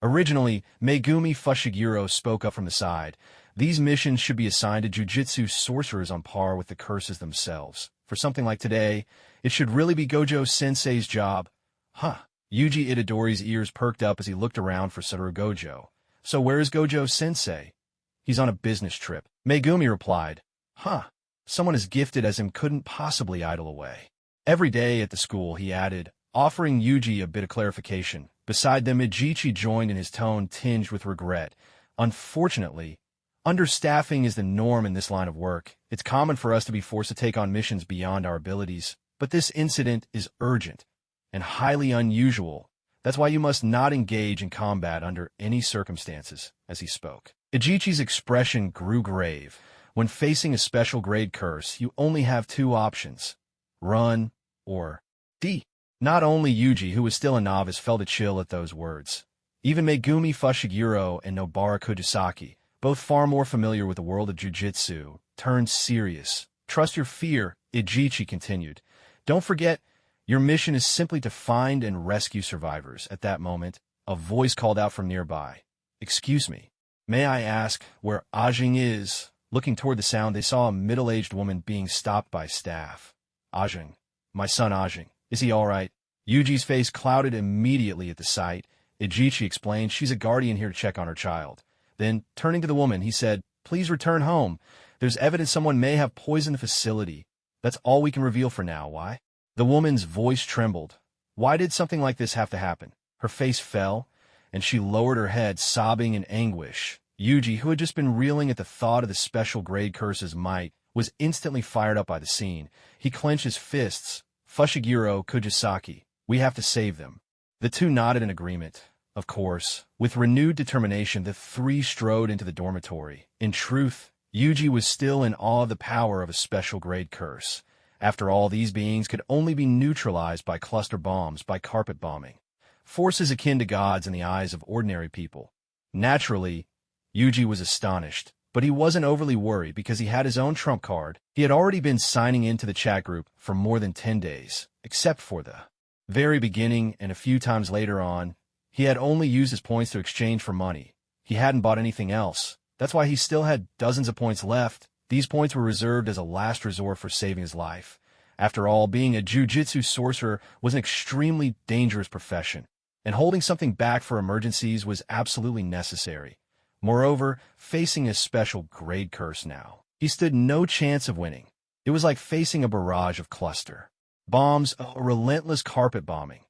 Originally, Megumi Fushiguro spoke up from the side. These missions should be assigned to jujitsu sorcerers on par with the curses themselves. For something like today, it should really be Gojo Sensei's job. Huh. Yuji Itadori's ears perked up as he looked around for Satoru Gojo. So where is Gojo Sensei? He's on a business trip. Megumi replied. Huh. Someone as gifted as him couldn't possibly idle away. Every day at the school, he added, offering Yuji a bit of clarification. Beside them, Ijichi joined in his tone tinged with regret. Unfortunately, understaffing is the norm in this line of work. It's common for us to be forced to take on missions beyond our abilities. But this incident is urgent and highly unusual. That's why you must not engage in combat under any circumstances, as he spoke. Ijichi's expression grew grave. When facing a special grade curse, you only have 2 options. Run or D. Not only Yuji, who was still a novice, felt a chill at those words. Even Megumi Fushiguro and Nobara Kujisaki, both far more familiar with the world of jujitsu, turned serious. Trust your fear, Ijichi continued. Don't forget, your mission is simply to find and rescue survivors. At that moment, a voice called out from nearby. Excuse me. May I ask where Ajing is? Looking toward the sound, they saw a middle-aged woman being stopped by staff. Ajing. My son Ajing. Is he all right? Yuji's face clouded immediately at the sight. Ijichi explained she's a guardian here to check on her child. Then, turning to the woman, he said, Please return home. There's evidence someone may have poisoned the facility. That's all we can reveal for now. Why? The woman's voice trembled. Why did something like this have to happen? Her face fell, and she lowered her head, sobbing in anguish. Yuji, who had just been reeling at the thought of the special grade curse's might, was instantly fired up by the scene. He clenched his fists. Fushiguro, Kujisaki, we have to save them. The two nodded in agreement. Of course, with renewed determination, the three strode into the dormitory. In truth, Yuji was still in awe of the power of a special grade curse. After all, these beings could only be neutralized by cluster bombs, by carpet bombing. Forces akin to gods in the eyes of ordinary people. Naturally, Yuji was astonished, but he wasn't overly worried because he had his own trump card. He had already been signing into the chat group for more than 10 days, except for the very beginning and a few times later on. He had only used his points to exchange for money. He hadn't bought anything else. That's why he still had dozens of points left. These points were reserved as a last resort for saving his life. After all, being a jujitsu sorcerer was an extremely dangerous profession, and holding something back for emergencies was absolutely necessary. Moreover, facing a special grade curse now, he stood no chance of winning. It was like facing a barrage of cluster bombs, a relentless carpet bombing.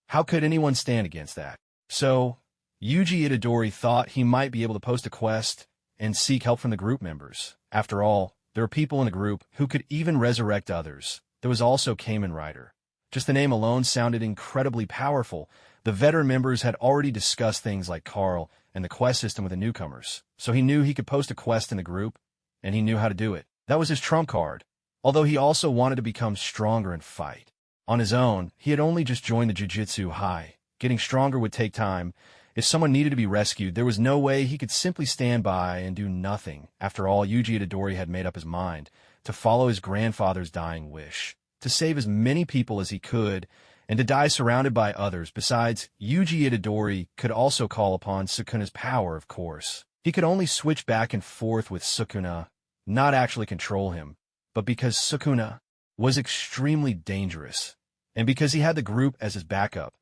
How could anyone stand against that? So, Yuji Itadori thought he might be able to post a quest and seek help from the group members. After all, there were people in the group who could even resurrect others. There was also Kamen Rider. Just the name alone sounded incredibly powerful. The veteran members had already discussed things like Carl and the quest system with the newcomers, so he knew he could post a quest in the group, and he knew how to do it. That was his trump card, although he also wanted to become stronger and fight. On his own, he had only just joined the Jujutsu High. Getting stronger would take time. If someone needed to be rescued, there was no way he could simply stand by and do nothing. After all, Yuji Itadori had made up his mind to follow his grandfather's dying wish, to save as many people as he could, and to die surrounded by others. Besides, Yuji Itadori could also call upon Sukuna's power, of course. He could only switch back and forth with Sukuna, not actually control him, but because Sukuna was extremely dangerous, and because he had the group as his backup.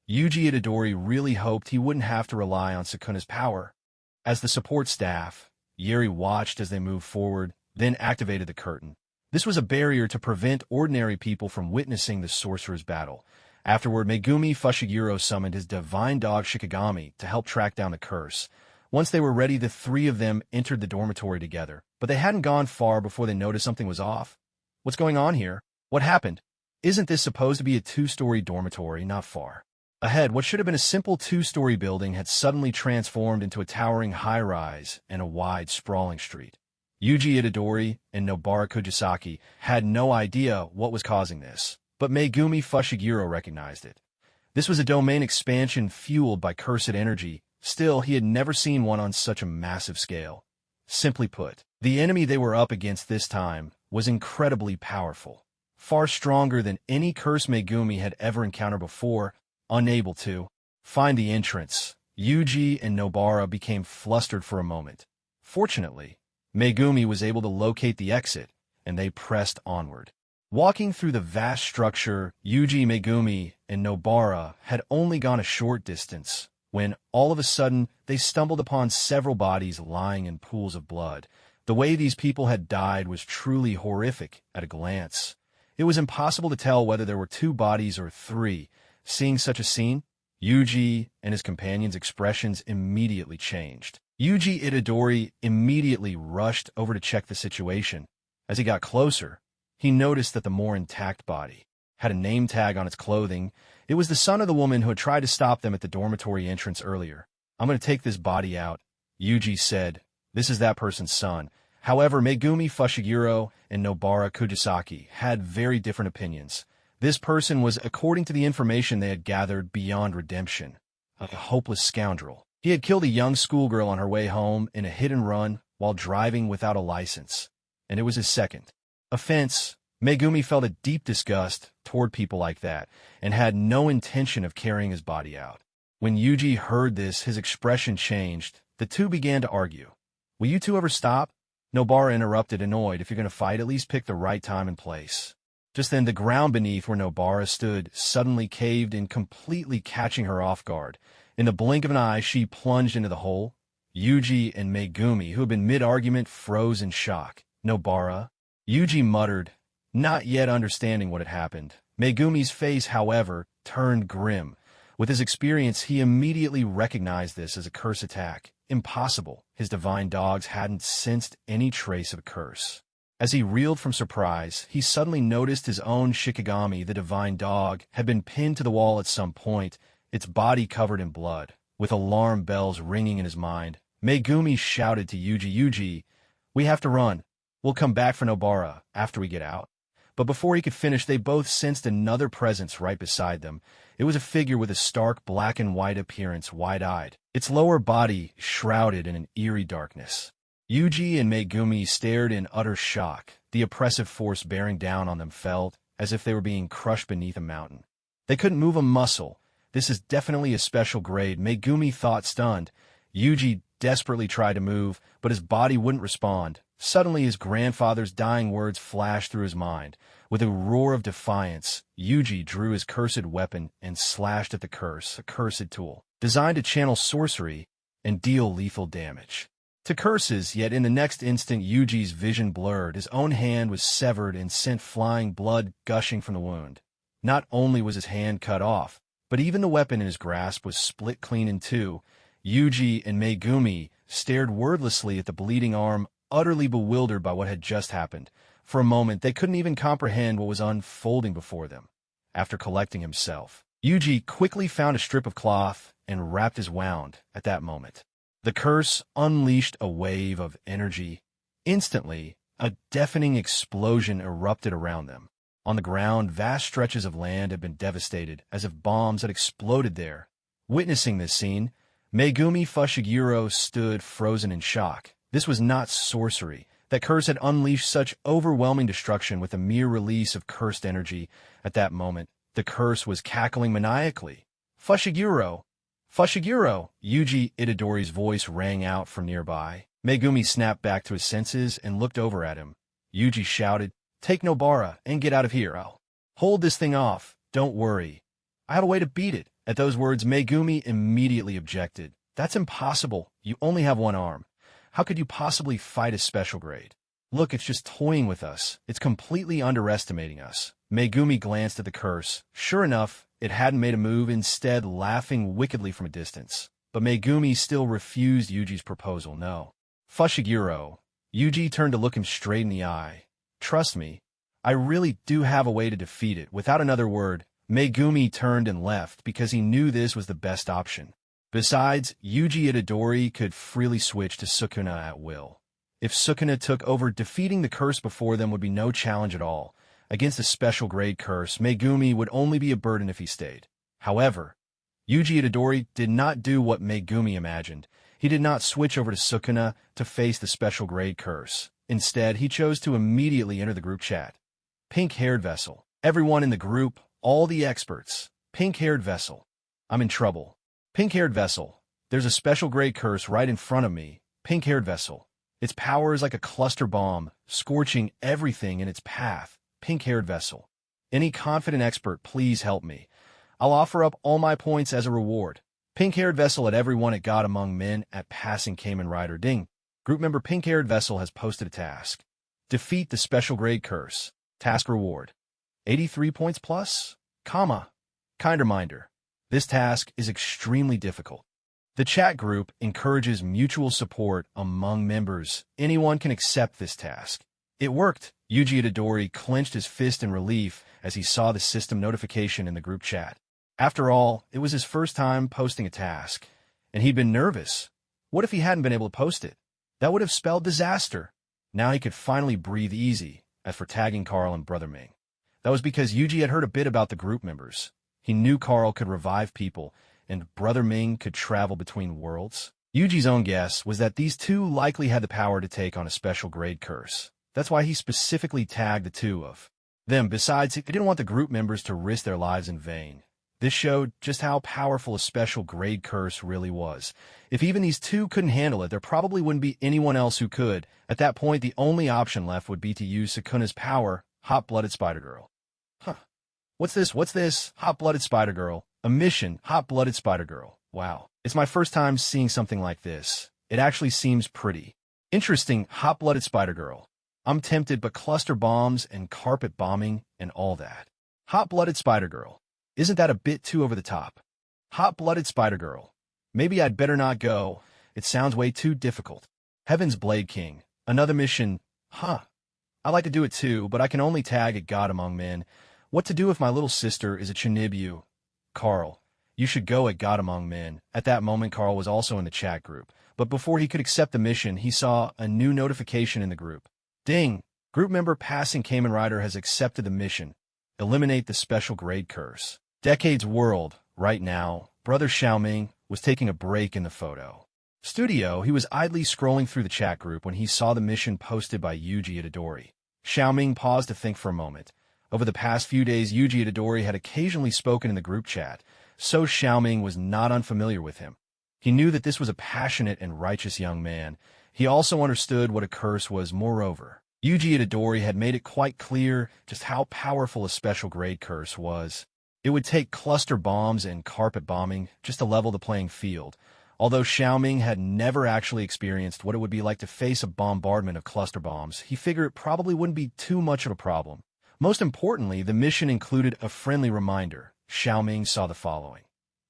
Yuji Itadori really hoped he wouldn't have to rely on Sukuna's power. As the support staff, Yeri watched as they moved forward, then activated the curtain. This was a barrier to prevent ordinary people from witnessing the sorcerer's battle. Afterward, Megumi Fushiguro summoned his divine dog Shikigami to help track down the curse. Once they were ready, the three of them entered the dormitory together. But they hadn't gone far before they noticed something was off. What's going on here? What happened? Isn't this supposed to be a two-story dormitory? Not far ahead, what should have been a simple two-story building had suddenly transformed into a towering high-rise and a wide, sprawling street. Yuji Itadori and Nobara Kujisaki had no idea what was causing this, but Megumi Fushiguro recognized it. This was a domain expansion fueled by cursed energy. Still, he had never seen one on such a massive scale. Simply put, the enemy they were up against this time was incredibly powerful, far stronger than any curse Megumi had ever encountered before. Unable to find the entrance, Yuji and Nobara became flustered for a moment. Fortunately, Megumi was able to locate the exit, and they pressed onward. Walking through the vast structure, Yuji, Megumi, and Nobara had only gone a short distance when, all of a sudden, they stumbled upon several bodies lying in pools of blood. The way these people had died was truly horrific at a glance. It was impossible to tell whether there were two bodies or three. Seeing such a scene, Yuji and his companions' expressions immediately changed. Yuji Itadori immediately rushed over to check the situation. As he got closer, he noticed that the more intact body had a name tag on its clothing. It was the son of the woman who had tried to stop them at the dormitory entrance earlier. "I'm going to take this body out," Yuji said. "This is that person's son." However, Megumi Fushiguro and Nobara Kujisaki had very different opinions. This person was, according to the information they had gathered, beyond redemption. A hopeless scoundrel. He had killed a young schoolgirl on her way home in a hit-and-run while driving without a license, and it was his second offense. Megumi felt a deep disgust toward people like that and had no intention of carrying his body out. When Yuji heard this, his expression changed. The two began to argue. "Will you two ever stop?" Nobara interrupted, annoyed. "If you're going to fight, at least pick the right time and place." Just then, the ground beneath where Nobara stood suddenly caved in, completely catching her off guard. In the blink of an eye, she plunged into the hole. Yuji and Megumi, who had been mid-argument, froze in shock. "Nobara?" Yuji muttered, not yet understanding what had happened. Megumi's face, however, turned grim. With his experience, he immediately recognized this as a curse attack. Impossible. His divine dogs hadn't sensed any trace of a curse. As he reeled from surprise, he suddenly noticed his own Shikigami, the divine dog, had been pinned to the wall at some point, its body covered in blood. With alarm bells ringing in his mind, Megumi shouted to Yuji, "Yuji, we have to run. We'll come back for Nobara after we get out." But before he could finish, they both sensed another presence right beside them. It was a figure with a stark black and white appearance, wide-eyed, its lower body shrouded in an eerie darkness. Yuji and Megumi stared in utter shock. The oppressive force bearing down on them felt as if they were being crushed beneath a mountain. They couldn't move a muscle. "This is definitely a special grade," Megumi thought, stunned. Yuji desperately tried to move, but his body wouldn't respond. Suddenly, his grandfather's dying words flashed through his mind. With a roar of defiance, Yuji drew his cursed weapon and slashed at the curse, a cursed tool, designed to channel sorcery and deal lethal damage to curses. Yet in the next instant, Yuji's vision blurred. His own hand was severed and sent flying, blood gushing from the wound. Not only was his hand cut off, but even the weapon in his grasp was split clean in two. Yuji and Megumi stared wordlessly at the bleeding arm, utterly bewildered by what had just happened. For a moment, they couldn't even comprehend what was unfolding before them. After collecting himself, Yuji quickly found a strip of cloth and wrapped his wound. At that moment, the curse unleashed a wave of energy. Instantly, a deafening explosion erupted around them. On the ground, vast stretches of land had been devastated, as if bombs had exploded there. Witnessing this scene, Megumi Fushiguro stood frozen in shock. This was not sorcery. That curse had unleashed such overwhelming destruction with a mere release of cursed energy. At that moment, the curse was cackling maniacally. "Fushiguro! Fushiguro!" Yuji Itadori's voice rang out from nearby. Megumi snapped back to his senses and looked over at him. Yuji shouted, "Take Nobara and get out of here. I'll hold this thing off. Don't worry. I have a way to beat it." At those words, Megumi immediately objected. "That's impossible. You only have one arm. How could you possibly fight a special grade? Look, it's just toying with us. It's completely underestimating us." Megumi glanced at the curse. Sure enough, it hadn't made a move, instead laughing wickedly from a distance. But Megumi still refused Yuji's proposal. "No. Fushiguro." Yuji turned to look him straight in the eye. "Trust me, I really do have a way to defeat it." Without another word, Megumi turned and left because he knew this was the best option. Besides, Yuji Itadori could freely switch to Sukuna at will. If Sukuna took over, defeating the curse before them would be no challenge at all. Against a special grade curse, Megumi would only be a burden if he stayed. However, Yuji Itadori did not do what Megumi imagined. He did not switch over to Sukuna to face the special grade curse. Instead, he chose to immediately enter the group chat. "Pink-haired vessel. Everyone in the group, all the experts. Pink-haired vessel. I'm in trouble. Pink-haired vessel. There's a special grade curse right in front of me. Pink-haired vessel. Its power is like a cluster bomb, scorching everything in its path. Pink-haired vessel. Any confident expert, please help me. I'll offer up all my points as a reward. Pink-haired vessel at everyone at God Among Men at Passing Kamen Rider Ding. Group member Pink-haired vessel has posted a task. Defeat the special grade curse. Task reward. 83 points plus, comma. Kind reminder. This task is extremely difficult. The chat group encourages mutual support among members. Anyone can accept this task. It worked. Yuji Itadori clenched his fist in relief as he saw the system notification in the group chat. After all, it was his first time posting a task, and he'd been nervous. What if he hadn't been able to post it? That would have spelled disaster. Now he could finally breathe easy. As for tagging Carl and Brother Ming, That was because Yuji had heard a bit about the group members. He knew Carl could revive people, and Brother Ming could travel between worlds. Yuji's own guess was that these two likely had the power to take on a special grade curse. That's why he specifically tagged the two of them. Besides, he didn't want the group members to risk their lives in vain. This showed just how powerful a special grade curse really was. If even these two couldn't handle it, there probably wouldn't be anyone else who could. At that point, the only option left would be to use Sukuna's power, Hot-Blooded Spider-Girl. Huh. What's this? Hot-Blooded Spider-Girl. A mission, Hot-Blooded Spider-Girl. Wow. It's my first time seeing something like this. It actually seems pretty interesting. Hot-Blooded Spider-Girl. I'm tempted, but cluster bombs and carpet bombing and all that. Hot-Blooded Spider-Girl. Isn't that a bit too over the top? Hot-Blooded Spider-Girl. Maybe I'd better not go. It sounds way too difficult. Heaven's Blade King. Another mission. Huh. I like to do it too, but I can only tag a god among men. What to do if my little sister is a Chinibu? Carl. You should go at God Among Men. At that moment, Carl was also in the chat group. But before he could accept the mission, he saw a new notification in the group. Ding! Group member Passing Kamen Rider has accepted the mission. Eliminate the special grade curse. Decade's World. Right now, Brother Xiaoming was taking a break in the photo studio. He was idly scrolling through the chat group when he saw the mission posted by Yuji Itadori. Xiaoming paused to think for a moment. Over the past few days, Yuji Itadori had occasionally spoken in the group chat, so Xiaoming was not unfamiliar with him. He knew that this was a passionate and righteous young man. He also understood what a curse was. Moreover, Yuji Itadori had made it quite clear just how powerful a special grade curse was. It would take cluster bombs and carpet bombing just to level the playing field. Although Xiaoming had never actually experienced what it would be like to face a bombardment of cluster bombs, he figured it probably wouldn't be too much of a problem. Most importantly, the mission included a friendly reminder. Xiaoming saw the following.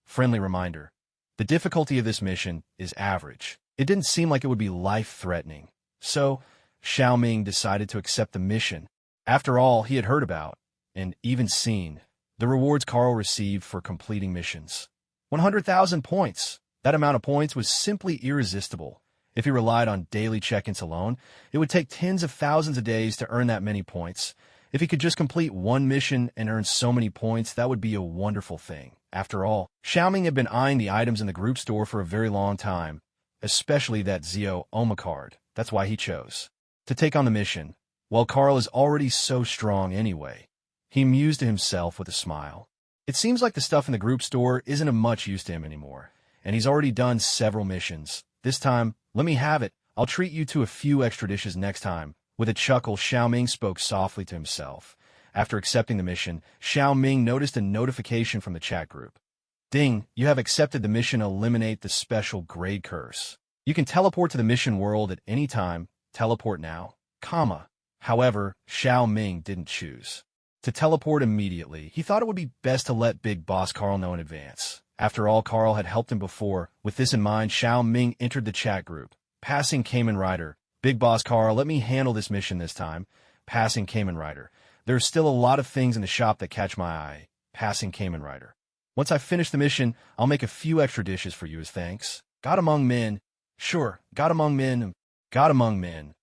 Friendly reminder. The difficulty of this mission is average. It didn't seem like it would be life-threatening. So, Xiaoming decided to accept the mission. After all, he had heard about, and even seen, the rewards Carl received for completing missions. 100,000 points. That amount of points was simply irresistible. If he relied on daily check-ins alone, it would take tens of thousands of days to earn that many points. If he could just complete one mission and earn so many points, that would be a wonderful thing. After all, Xiaoming had been eyeing the items in the group store for a very long time, especially that Zio Oma card. That's why he chose to take on the mission. Well, Carl is already so strong anyway. He mused to himself with a smile. It seems like the stuff in the group store isn't of much use to him anymore, and he's already done several missions. This time, let me have it. I'll treat you to a few extra dishes next time. With a chuckle, Xiaoming spoke softly to himself. After accepting the mission, Xiaoming noticed a notification from the chat group. Ding, you have accepted the mission. Eliminate the special grade curse. You can teleport to the mission world at any time. Teleport now, comma. However, Xiaoming didn't choose to teleport immediately. He thought it would be best to let Big Boss Carl know in advance. After all, Carl had helped him before. With this in mind, Xiaoming entered the chat group. Passing Kamen Rider. Big Boss Carl, let me handle this mission this time. Passing Kamen Rider. There's still a lot of things in the shop that catch my eye. Passing Kamen Rider. Once I finish the mission, I'll make a few extra dishes for you as thanks. God Among Men. Sure, God Among Men. God Among Men.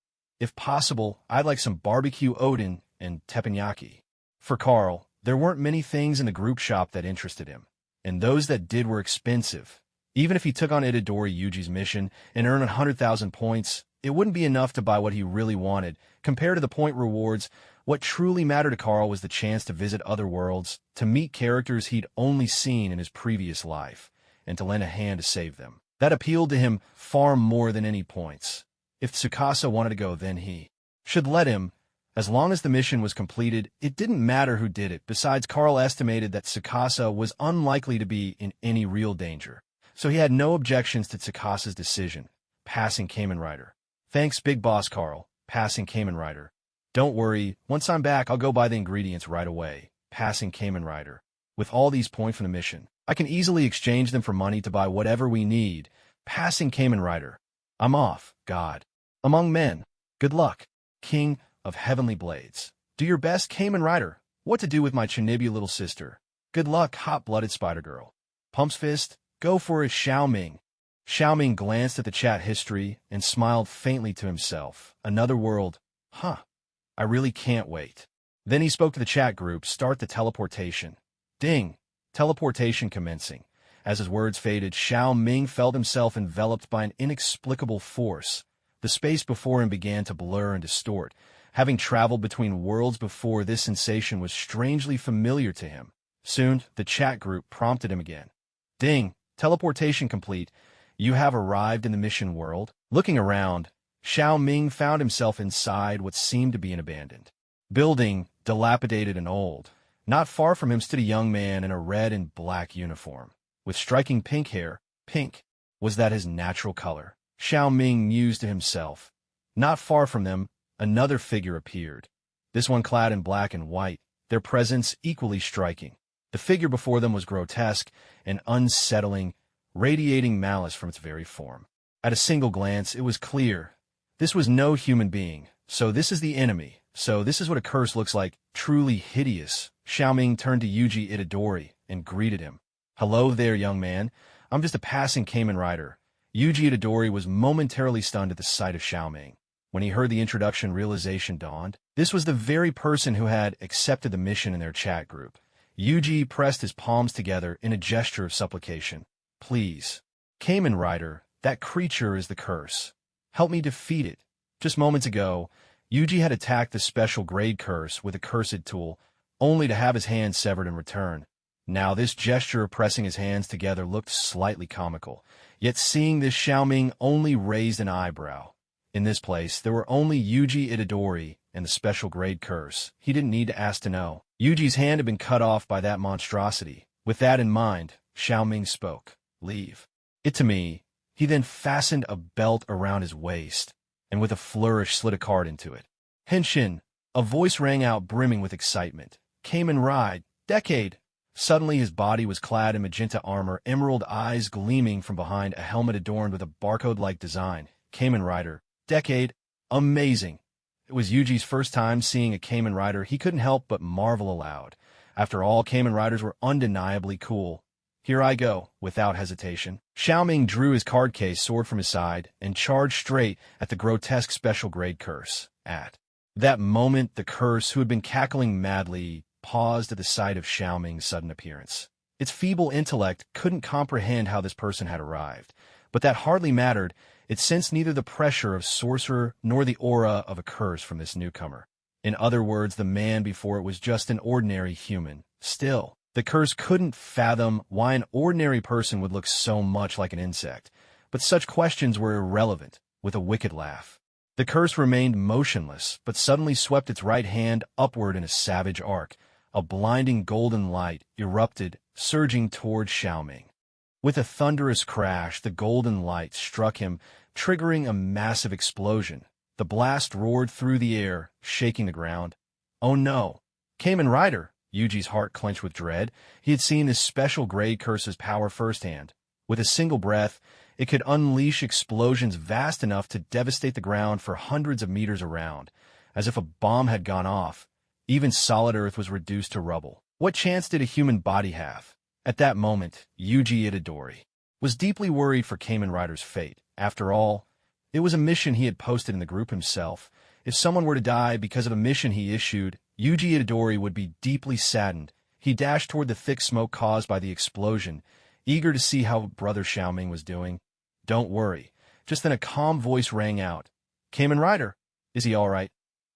If possible, I'd like some barbecue Odin and teppanyaki. For Carl, there weren't many things in the group shop that interested him, and those that did were expensive. Even if he took on Itadori Yuji's mission and earned 100,000 points, it wouldn't be enough to buy what he really wanted. Compared to the point rewards, what truly mattered to Carl was the chance to visit other worlds, to meet characters he'd only seen in his previous life, and to lend a hand to save them. That appealed to him far more than any points. If Tsukasa wanted to go, then he should let him. As long as the mission was completed, it didn't matter who did it. Besides, Carl estimated that Tsukasa was unlikely to be in any real danger, so he had no objections to Tsukasa's decision. Passing Kamen Rider. Thanks, Big Boss Carl. Passing Kamen Rider. Don't worry, once I'm back, I'll go buy the ingredients right away. Passing Kamen Rider. With all these points from the mission, I can easily exchange them for money to buy whatever we need. Passing Kamen Rider. I'm off, God. Among Men. Good luck, King of Heavenly Blades. Do your best, Kamen Rider. What to do with my Chinibu little sister? Good luck, Hot-Blooded Spider-Girl. Pump's Fist. Go for it, Xiaoming. Xiaoming glanced at the chat history and smiled faintly to himself. Another world. Huh. I really can't wait. Then he spoke to the chat group, "Start the teleportation." Ding! Teleportation commencing. As his words faded, Xiao Ming felt himself enveloped by an inexplicable force. The space before him began to blur and distort. Having traveled between worlds before, this sensation was strangely familiar to him. Soon, the chat group prompted him again. Ding! Teleportation complete. You have arrived in the mission world. Looking around, Xiao Ming found himself inside what seemed to be an abandoned building, dilapidated and old. Not far from him stood a young man in a red and black uniform, with striking pink hair. Pink. Was that his natural color? Xiao Ming mused to himself. Not far from them, another figure appeared. This one clad in black and white, their presence equally striking. The figure before them was grotesque and unsettling, radiating malice from its very form. At a single glance, it was clear. This was no human being. So this is the enemy. So this is what a curse looks like. Truly hideous. Xiao Ming turned to Yuji Itadori and greeted him. "Hello there, young man. I'm just a passing Kamen Rider." Yuji Itadori was momentarily stunned at the sight of Xiao Ming. When he heard the introduction, realization dawned. This was the very person who had accepted the mission in their chat group. Yuji pressed his palms together in a gesture of supplication. "Please. Kamen Rider, that creature is the curse. Help me defeat it." Just moments ago, Yuji had attacked the special grade curse with a cursed tool, only to have his hand severed in return. Now this gesture of pressing his hands together looked slightly comical, yet seeing this, Xiao Ming only raised an eyebrow. In this place, there were only Yuji Itadori and the special grade curse. He didn't need to ask to know. Yuji's hand had been cut off by that monstrosity. With that in mind, Xiao Ming spoke. "Leave it to me." He then fastened a belt around his waist, and with a flourish slid a card into it. "Henshin!" A voice rang out brimming with excitement. "Kamen Ride! Decade!" Suddenly his body was clad in magenta armor, emerald eyes gleaming from behind a helmet adorned with a barcode-like design. Kamen Rider. Decade. Amazing. It was Yuji's first time seeing a Kamen Rider. He couldn't help but marvel aloud. After all, Kamen Riders were undeniably cool. "Here I go," without hesitation. Xiao Ming drew his card case sword from his side and charged straight at the grotesque special grade curse. At that moment, the curse, who had been cackling madly, paused at the sight of Xiao Ming's sudden appearance. Its feeble intellect couldn't comprehend how this person had arrived, but that hardly mattered. It sensed neither the pressure of sorcerer nor the aura of a curse from this newcomer. In other words, the man before it was just an ordinary human. Still, the curse couldn't fathom why an ordinary person would look so much like an insect. But such questions were irrelevant. With a wicked laugh, the curse remained motionless, but suddenly swept its right hand upward in a savage arc. A blinding golden light erupted, surging toward Xiao Ming. With a thunderous crash, the golden light struck him, triggering a massive explosion. The blast roared through the air, shaking the ground. "Oh no! Kamen Rider!" Yuji's heart clenched with dread. He had seen this special grade curse's power firsthand. With a single breath, it could unleash explosions vast enough to devastate the ground for hundreds of meters around. As if a bomb had gone off, even solid earth was reduced to rubble. What chance did a human body have? At that moment, Yuji Itadori was deeply worried for Kamen Rider's fate. After all, it was a mission he had posted in the group himself. If someone were to die because of a mission he issued, Yuji Itadori would be deeply saddened. He dashed toward the thick smoke caused by the explosion, eager to see how Brother Xiao Ming was doing. "Don't worry." Just then a calm voice rang out. "Kamen Rider, is he all right?"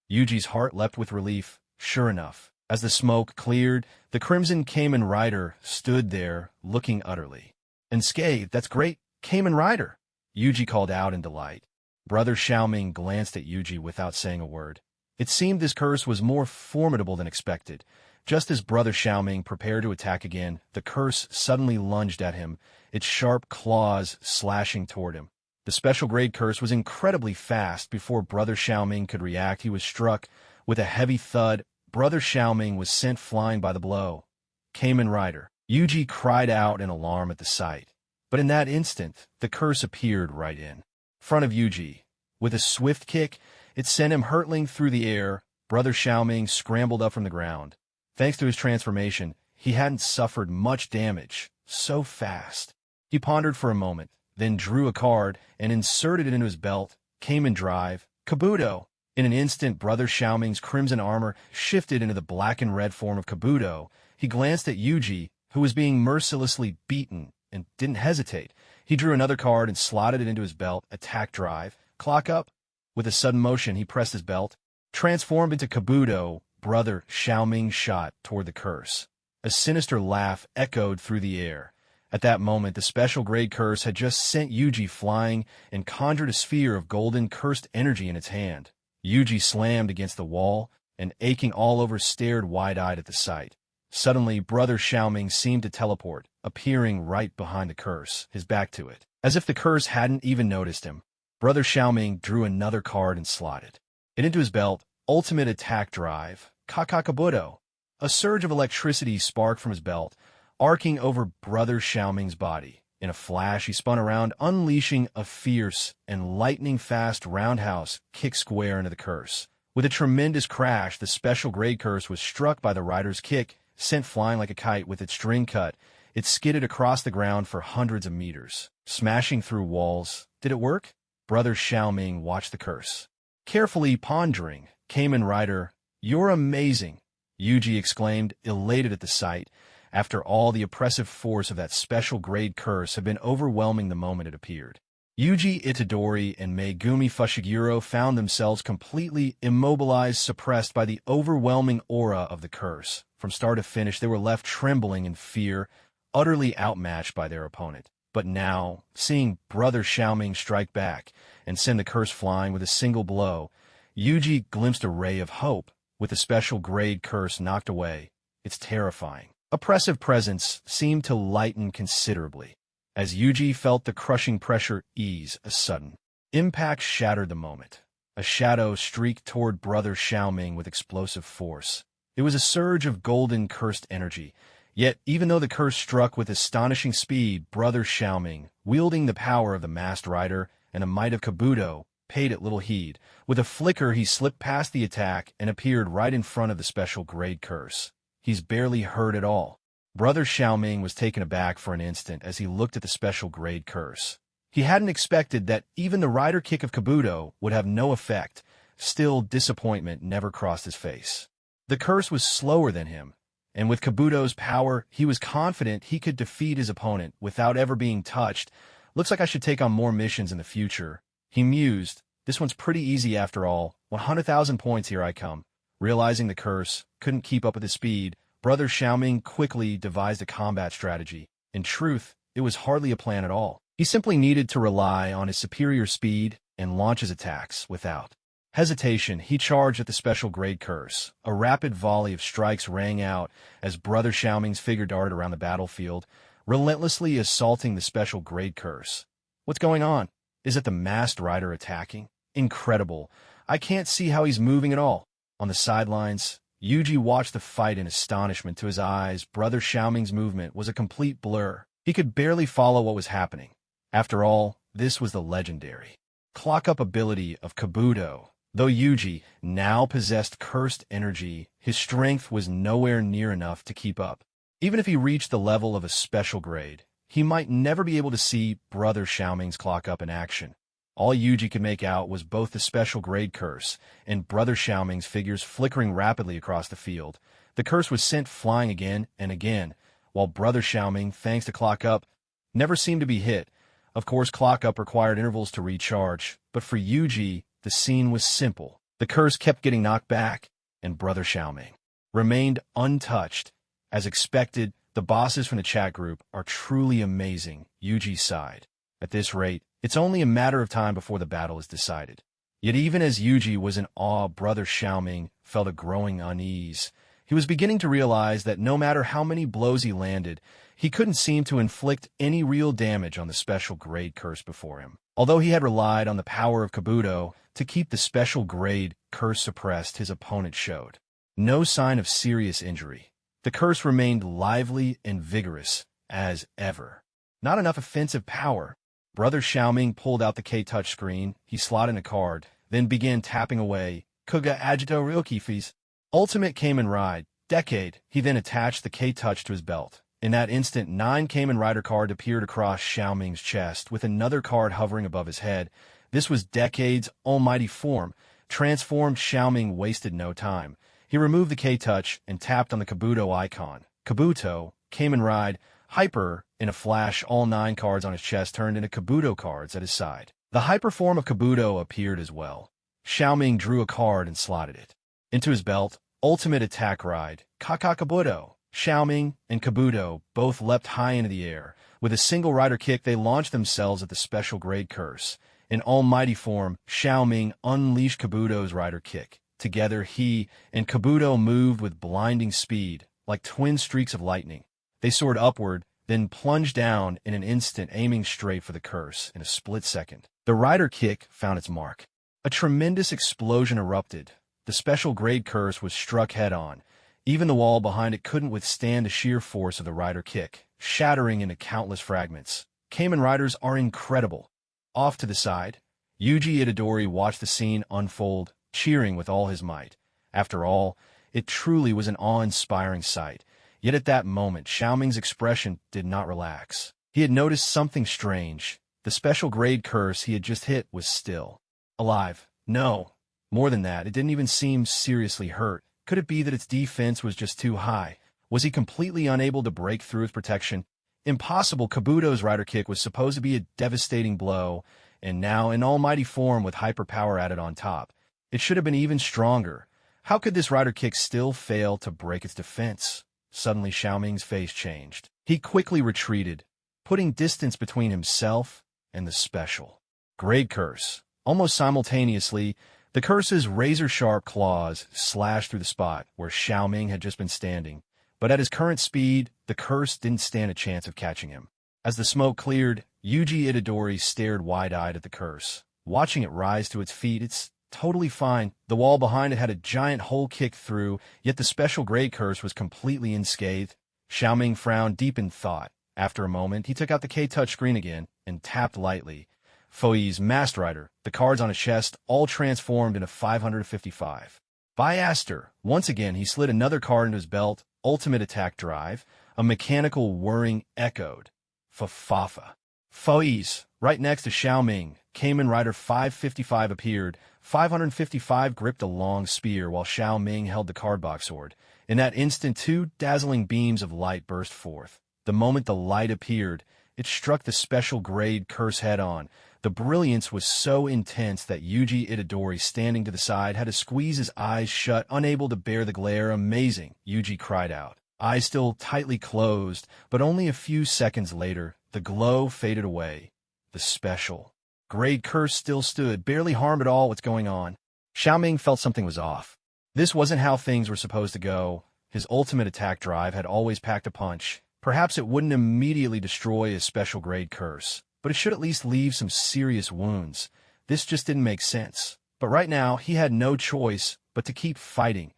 Yuji's heart leapt with relief. Sure enough, as the smoke cleared, the Crimson Kamen Rider stood there, looking utterly unscathed. "That's great, Kamen Rider!" Yuji called out in delight. Brother Xiao Ming glanced at Yuji without saying a word. It seemed this curse was more formidable than expected. Just as Brother Xiao Ming prepared to attack again, the curse suddenly lunged at him, its sharp claws slashing toward him. The special grade curse was incredibly fast. Before Brother Xiao Ming could react, he was struck. With a heavy thud, Brother Xiao Ming was sent flying by the blow. "Kamen Rider!" Yuji cried out in alarm at the sight. But in that instant, the curse appeared right in front of Yuji. With a swift kick, it sent him hurtling through the air. Brother Xiao Ming scrambled up from the ground. Thanks to his transformation, he hadn't suffered much damage. So fast. He pondered for a moment, then drew a card and inserted it into his belt. Kamen Drive. Kabuto! In an instant, Brother Xiaoming's crimson armor shifted into the black and red form of Kabuto. He glanced at Yuji, who was being mercilessly beaten, and didn't hesitate. He drew another card and slotted it into his belt. Attack drive. Clock up. With a sudden motion, he pressed his belt. Transformed into Kabuto, Brother Xiaoming shot toward the curse. A sinister laugh echoed through the air. At that moment, the special grade curse had just sent Yuji flying and conjured a sphere of golden cursed energy in its hand. Yuji slammed against the wall, and aching all over stared wide-eyed at the sight. Suddenly, Brother Xiaoming seemed to teleport, appearing right behind the curse, his back to it. As if the curse hadn't even noticed him, Brother Xiaoming drew another card and slotted it into his belt. Ultimate attack drive. Kakakabuto. A surge of electricity sparked from his belt, arcing over Brother Xiaoming's body. In a flash, he spun around, unleashing a fierce and lightning-fast roundhouse kick square into the curse. With a tremendous crash, the special grade curse was struck by the rider's kick, sent flying like a kite with its string cut. It skidded across the ground for hundreds of meters, smashing through walls. Did it work? Brother Xiaoming watched the curse, carefully pondering. Kamen Rider, you're amazing, Yuji exclaimed, elated at the sight. After all, the oppressive force of that special grade curse had been overwhelming the moment it appeared. Yuji Itadori and Megumi Fushiguro found themselves completely immobilized, suppressed by the overwhelming aura of the curse. From start to finish, they were left trembling in fear, utterly outmatched by their opponent. But now, seeing Brother Xiaoming strike back and send the curse flying with a single blow, Yuji glimpsed a ray of hope. With the special grade curse knocked away, its terrifying, oppressive presence seemed to lighten considerably. As Yuji felt the crushing pressure ease, a sudden impact shattered the moment. A shadow streaked toward Brother Xiaoming with explosive force. It was a surge of golden cursed energy. Yet, even though the curse struck with astonishing speed, Brother Xiaoming, wielding the power of the masked rider and the might of Kabuto, paid it little heed. With a flicker, he slipped past the attack and appeared right in front of the special grade curse. He's barely hurt at all. Brother Xiaoming was taken aback for an instant as he looked at the special grade curse. He hadn't expected that even the rider kick of Kabuto would have no effect. Still, disappointment never crossed his face. The curse was slower than him, and with Kabuto's power, he was confident he could defeat his opponent without ever being touched. Looks like I should take on more missions in the future, he mused. This one's pretty easy after all. 100,000 points, here I come. Realizing the curse couldn't keep up with his speed, Brother Xiaoming quickly devised a combat strategy. In truth, it was hardly a plan at all. He simply needed to rely on his superior speed and launch his attacks without hesitation. He charged at the special grade curse. A rapid volley of strikes rang out as Brother Xiaoming's figure darted around the battlefield, relentlessly assaulting the special grade curse. What's going on? Is it the masked rider attacking? Incredible. I can't see how he's moving at all. On the sidelines, Yuji watched the fight in astonishment. To his eyes, Brother Xiaoming's movement was a complete blur. He could barely follow what was happening. After all, this was the legendary clock-up ability of Kabuto. Though Yuji now possessed cursed energy, his strength was nowhere near enough to keep up. Even if he reached the level of a special grade, he might never be able to see Brother Xiaoming's clock-up in action. All Yuji could make out was both the special grade curse and Brother Xiaoming's figures flickering rapidly across the field. The curse was sent flying again and again, while Brother Xiaoming, thanks to clock-up, never seemed to be hit. Of course, clock-up required intervals to recharge, but for Yuji, the scene was simple. The curse kept getting knocked back, and Brother Xiaoming remained untouched. As expected, the bosses from the chat group are truly amazing, Yuji sighed. At this rate, it's only a matter of time before the battle is decided. Yet even as Yuji was in awe, Brother Xiaoming felt a growing unease. He was beginning to realize that no matter how many blows he landed, he couldn't seem to inflict any real damage on the special grade curse before him. Although he had relied on the power of Kabuto to keep the special grade curse suppressed, his opponent showed no sign of serious injury. The curse remained lively and vigorous as ever. Not enough offensive power. Brother Xiaoming pulled out the K-Touch screen. He slotted in a card, then began tapping away. Kuga Agito Ryokifis. Ultimate Kamen Ride. Decade. He then attached the K-Touch to his belt. In that instant, 9 Kamen Rider cards appeared across Xiaoming's chest, with another card hovering above his head. This was Decade's almighty form. Transformed Xiaoming wasted no time. He removed the K-Touch and tapped on the Kabuto icon. Kabuto, Kamen Ride, Hyper, in a flash, all 9 cards on his chest turned into Kabuto cards at his side. The hyper form of Kabuto appeared as well. Xiaoming drew a card and slotted it into his belt. Ultimate Attack Ride, Kabuto. Xiaoming and Kabuto both leapt high into the air. With a single rider kick, they launched themselves at the special grade curse. In almighty form, Xiaoming unleashed Kabuto's rider kick. Together, he and Kabuto moved with blinding speed, like twin streaks of lightning. They soared upward, then plunged down in an instant, aiming straight for the curse in a split second. The rider kick found its mark. A tremendous explosion erupted. The special grade curse was struck head-on. Even the wall behind it couldn't withstand the sheer force of the rider kick, shattering into countless fragments. Kamen Riders are incredible. Off to the side, Yuji Itadori watched the scene unfold, cheering with all his might. After all, it truly was an awe-inspiring sight. Yet at that moment, Xiaoming's expression did not relax. He had noticed something strange. The special grade curse he had just hit was still alive. No, more than that, it didn't even seem seriously hurt. Could it be that its defense was just too high? Was he completely unable to break through its protection? Impossible. Kabuto's rider kick was supposed to be a devastating blow, and now in almighty form with hyperpower added on top, it should have been even stronger. How could this rider kick still fail to break its defense? Suddenly Xiaoming's face changed. He quickly retreated, putting distance between himself and the special grade curse. Almost simultaneously, the curse's razor-sharp claws slashed through the spot where Xiaoming had just been standing. But at his current speed, the curse didn't stand a chance of catching him. As the smoke cleared, Yuji Itadori stared wide-eyed at the curse, watching it rise to its feet. It's totally fine. The wall behind it had a giant hole kicked through, yet the special grade curse was completely unscathed. Xiaoming frowned deep in thought. After a moment, he took out the K-Touch screen again and tapped lightly. Foi's Masked Rider, the cards on his chest, all transformed into 555. By Aster, once again he slid another card into his belt. Ultimate Attack Drive, a mechanical whirring echoed. Fafafa. Foi's, right next to Xiaoming, Kamen Rider 555 appeared. 555 gripped a long spear while Xiaoming held the cardbox sword. In that instant, 2 dazzling beams of light burst forth. The moment the light appeared, it struck the special grade curse head-on. The brilliance was so intense that Yuji Itadori, standing to the side, had to squeeze his eyes shut, unable to bear the glare. Amazing, Yuji cried out, eyes still tightly closed, but only a few seconds later, the glow faded away. The special grade curse still stood, barely harmed at all. What's going on? Xiaoming felt something was off. This wasn't how things were supposed to go. His ultimate attack drive had always packed a punch. Perhaps it wouldn't immediately destroy his special grade curse, but it should at least leave some serious wounds. This just didn't make sense. But right now, he had no choice but to keep fighting.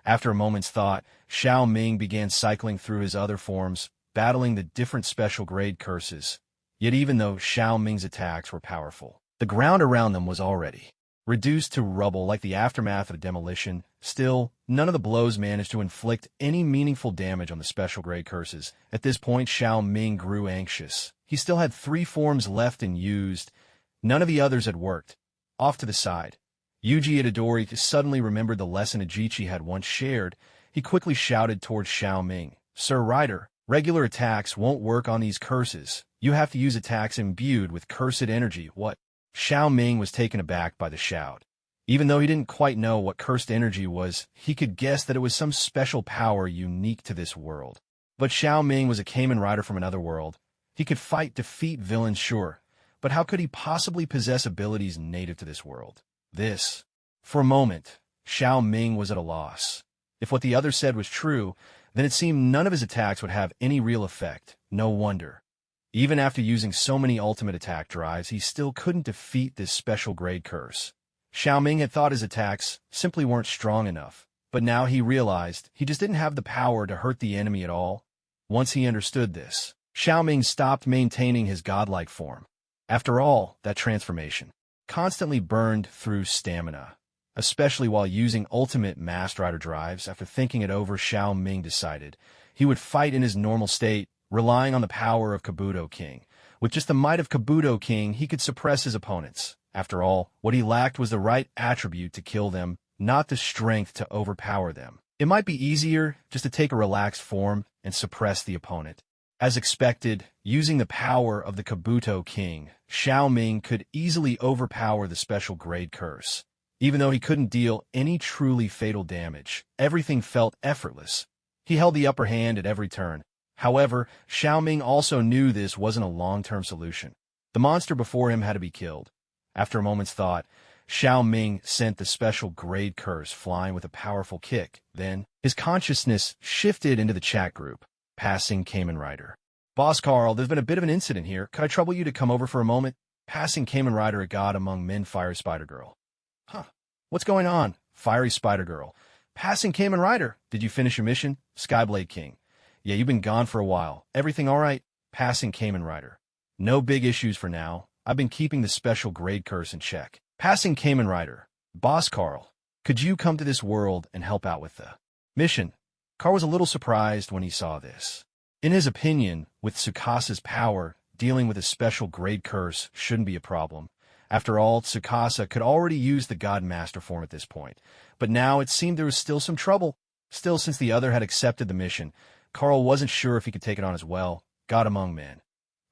After a moment's thought, Xiaoming began cycling through his other forms, battling the different special grade curses. Yet even though Xiaoming's attacks were powerful, the ground around them was already reduced to rubble like the aftermath of a demolition. Still, none of the blows managed to inflict any meaningful damage on the special grade curses. At this point, Xiaoming grew anxious. He still had 3 forms left and used. None of the others had worked. Off to the side, Yuji Itadori suddenly remembered the lesson Ajichi had once shared. He quickly shouted towards Xiaoming, "Sir Rider, regular attacks won't work on these curses. You have to use attacks imbued with cursed energy." What? Xiaoming was taken aback by the shout. Even though he didn't quite know what cursed energy was, he could guess that it was some special power unique to this world. But Xiaoming was a Kamen Rider from another world. He could defeat villains, sure, but how could he possibly possess abilities native to this world? For a moment, Xiaoming was at a loss. If what the others said was true, then it seemed none of his attacks would have any real effect. No wonder. Even after using so many ultimate attack drives, he still couldn't defeat this special grade curse. Xiaoming had thought his attacks simply weren't strong enough, but now he realized he just didn't have the power to hurt the enemy at all. Once he understood this, Xiaoming stopped maintaining his godlike form. After all, that transformation constantly burned through stamina, especially while using ultimate Masked Rider drives. After thinking it over, Xiaoming decided he would fight in his normal state, relying on the power of Kabuto King. With just the might of Kabuto King, he could suppress his opponents. After all, what he lacked was the right attribute to kill them, not the strength to overpower them. It might be easier just to take a relaxed form and suppress the opponent. As expected, using the power of the Kabuto King, Xiaoming could easily overpower the special grade curse. Even though he couldn't deal any truly fatal damage, everything felt effortless. He held the upper hand at every turn. However, Xiaoming also knew this wasn't a long-term solution. The monster before him had to be killed. After a moment's thought, Xiaoming sent the special grade curse flying with a powerful kick. Then, his consciousness shifted into the chat group. Passing Kamen Rider. Boss Carl, there's been a bit of an incident here. Could I trouble you to come over for a moment? Passing Kamen Rider, a god among men, Fiery Spider-Girl. Huh. What's going on? Fiery Spider-Girl. Passing Kamen Rider. Did you finish your mission? Skyblade King. Yeah, you've been gone for a while. Everything all right? Passing Kamen Rider. No big issues for now. I've been keeping the special grade curse in check. Passing Kamen Rider. Boss Carl. Could you come to this world and help out with the mission? Carl was a little surprised when he saw this. In his opinion, with Tsukasa's power, dealing with a special grade curse shouldn't be a problem. After all, Tsukasa could already use the God Master form at this point. But now it seemed there was still some trouble. Still, since the other had accepted the mission, Carl wasn't sure if he could take it on as well. God among men.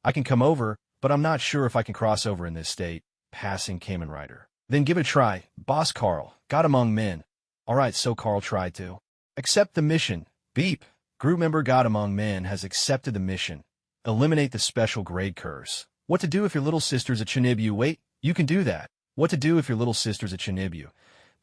I can come over, but I'm not sure if I can cross over in this state. Passing Kamen Rider. Then give it a try. Boss Carl. God among men. Alright, so Carl tried to accept the mission. Beep. Group member God among men has accepted the mission. Eliminate the special grade curse. What to do if your little sister's a Chinibu? Wait, you can do that. What to do if your little sister's a Chinibu?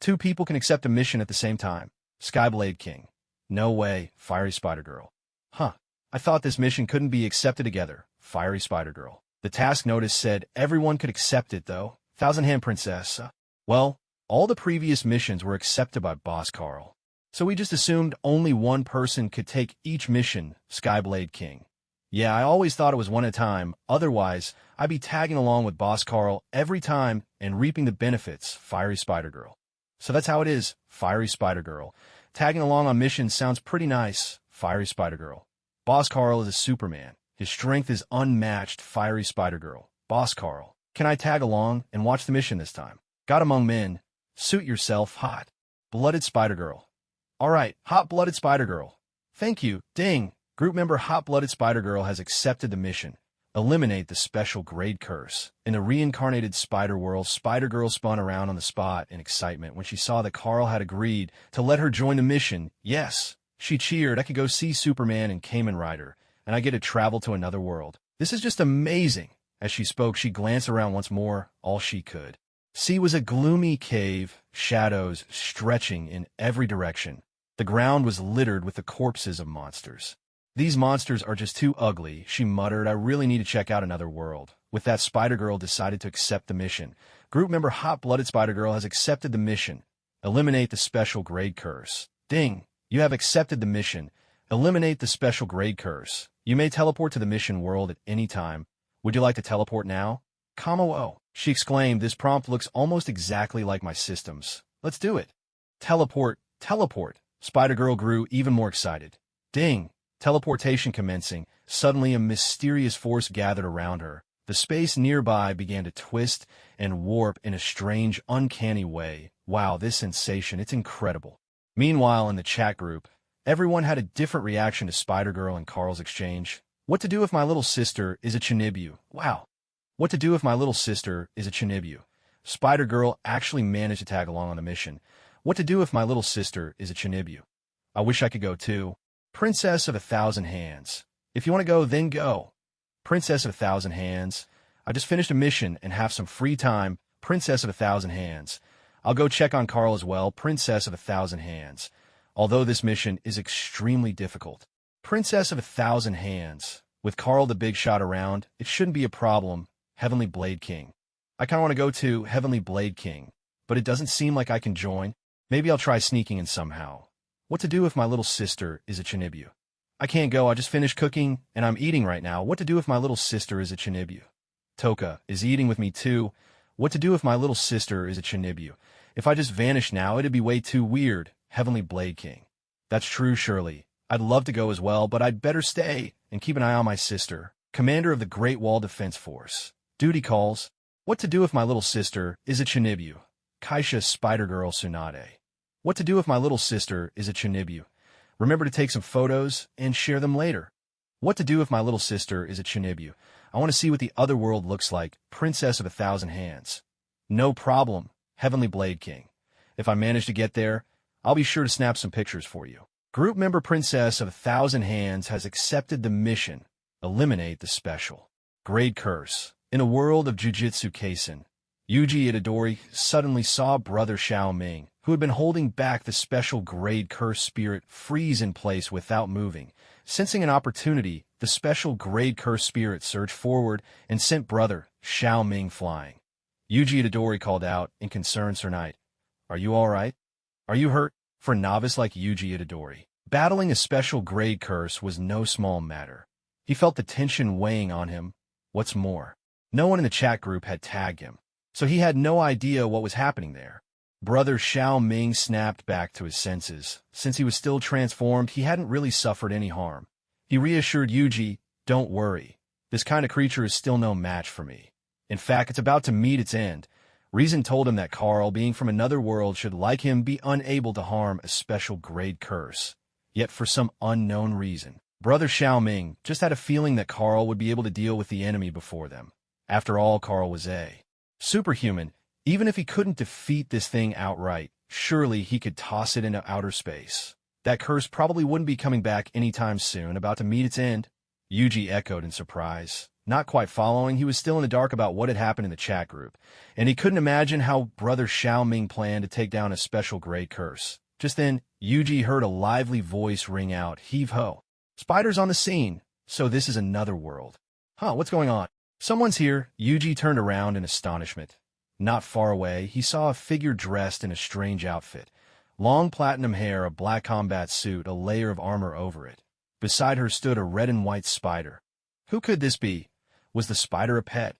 2 people can accept a mission at the same time. Skyblade King. No way, Fiery Spider-Girl. Huh. I thought this mission couldn't be accepted together. Fiery Spider-Girl. The task notice said everyone could accept it, though. Thousand Hand Princess. Well, all the previous missions were accepted by Boss Carl. So we just assumed only one person could take each mission, Skyblade King. Yeah, I always thought it was one at a time. Otherwise, I'd be tagging along with Boss Carl every time and reaping the benefits, Fiery Spider-Girl. So that's how it is, Fiery Spider-Girl. Tagging along on missions sounds pretty nice, Fiery Spider-Girl. Boss Carl is a Superman. His strength is unmatched, Fiery Spider-Girl. Boss Carl. Can I tag along and watch the mission this time? God among men. Suit yourself, hot. Blooded Spider-Girl. Alright, hot-blooded Spider-Girl. Thank you, ding. Group member Hot-Blooded Spider-Girl has accepted the mission. Eliminate the special grade curse. In the reincarnated Spider-World, Spider-Girl spun around on the spot in excitement when she saw that Carl had agreed to let her join the mission. Yes, she cheered. I could go see Superman and Kamen Rider, and I get to travel to another world. This is just amazing. As she spoke, she glanced around once more, all she could see was a gloomy cave, shadows stretching in every direction. The ground was littered with the corpses of monsters. These monsters are just too ugly, she muttered. I really need to check out another world. With that, Spider-Girl decided to accept the mission. Group member Hot-Blooded Spider-Girl has accepted the mission. Eliminate the special grade curse. Ding! You have accepted the mission. Eliminate the special grade curse. You may teleport to the mission world at any time. Would you like to teleport now? Kamo-o, she exclaimed. This prompt looks almost exactly like my system's. Let's do it. Teleport, teleport. Spider-Girl grew even more excited. Ding! Teleportation commencing. Suddenly a mysterious force gathered around her. The space nearby began to twist and warp in a strange, uncanny way. Wow, this sensation, it's incredible. Meanwhile, in the chat group, everyone had a different reaction to Spider-Girl and Carl's exchange. What to do if my little sister is a Chinibu? Wow. What to do if my little sister is a Chinibu? Spider-Girl actually managed to tag along on the mission. What to do if my little sister is a Chinibu? I wish I could go too. Princess of 1,000 Hands. If you want to go, then go. Princess of 1,000 Hands. I just finished a mission and have some free time. Princess of 1,000 Hands. I'll go check on Carl as well. Princess of 1,000 Hands. Although this mission is extremely difficult. Princess of 1,000 Hands. With Carl the big shot around, it shouldn't be a problem. Heavenly Blade King. I kind of want to go to Heavenly Blade King, but it doesn't seem like I can join. Maybe I'll try sneaking in somehow. What to do if my little sister is a Chinibu? I can't go. I just finished cooking, and I'm eating right now. What to do if my little sister is a Chinibu? Toka is eating with me too. What to do if my little sister is a Chinibu? If I just vanish now, it'd be way too weird. Heavenly Blade King. That's true, Shirley. I'd love to go as well, but I'd better stay and keep an eye on my sister. Commander of the Great Wall Defense Force. Duty calls. What to do if my little sister is a Chinibu? Kesha Spider-Girl Tsunade. What to do if my little sister is a Chinibu? Remember to take some photos and share them later. What to do if my little sister is a Chinibu? I want to see what the other world looks like. Princess of 1,000 Hands. No problem, Heavenly Blade King. If I manage to get there, I'll be sure to snap some pictures for you. Group member Princess of 1,000 Hands has accepted the mission. Eliminate the special grade curse. In a world of Jujutsu Kaisen, Yuji Itadori suddenly saw brother Xiao Ming, who had been holding back the special grade curse spirit, freeze in place without moving. Sensing an opportunity, the special grade curse spirit surged forward and sent brother Xiao Ming flying. Yuji Itadori called out in concern, Sir Knight, "Are you all right? Are you hurt?" For a novice like Yuji Itadori, battling a special grade curse was no small matter. He felt the tension weighing on him. What's more, no one in the chat group had tagged him, so he had no idea what was happening there. Brother Xiao Ming snapped back to his senses. Since he was still transformed, he hadn't really suffered any harm. He reassured Yuji, "Don't worry. This kind of creature is still no match for me. In fact, it's about to meet its end." Reason told him that Carl, being from another world, should, like him, be unable to harm a special grade curse. Yet for some unknown reason, brother Xiao Ming just had a feeling that Carl would be able to deal with the enemy before them. After all, Carl was a superhuman. Even if he couldn't defeat this thing outright, surely he could toss it into outer space. That curse probably wouldn't be coming back anytime soon, about to meet its end. Yuji echoed in surprise. Not quite following, he was still in the dark about what had happened in the chat group, and he couldn't imagine how brother Xiao Ming planned to take down a special grade curse. Just then, Yuji heard a lively voice ring out, "Heave-ho! Spider's on the scene! So this is another world. Huh, what's going on? Someone's here." Yuji turned around in astonishment. Not far away, he saw a figure dressed in a strange outfit. Long platinum hair, a black combat suit, a layer of armor over it. Beside her stood a red and white spider. Who could this be? Was the spider a pet?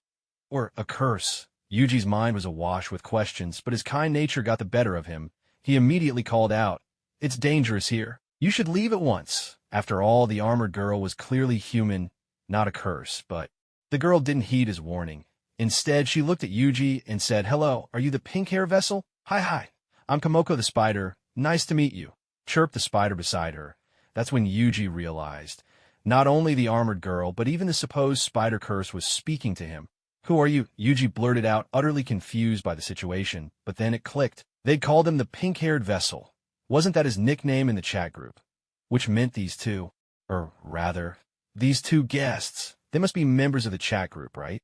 Or a curse? Yuji's mind was awash with questions, but his kind nature got the better of him. He immediately called out, "It's dangerous here. You should leave at once." After all, the armored girl was clearly human, not a curse, but the girl didn't heed his warning. Instead, she looked at Yuji and said, "Hello, are you the pink hair vessel?" Hi, I'm Komoko the spider. Nice to meet you," chirped the spider beside her. That's when Yuji realized not only the armored girl, but even the supposed spider curse was speaking to him. "Who are you?" Yuji blurted out, utterly confused by the situation, but then it clicked. They'd called him the pink-haired vessel. Wasn't that his nickname in the chat group? Which meant these two, or rather, these two guests, they must be members of the chat group, right?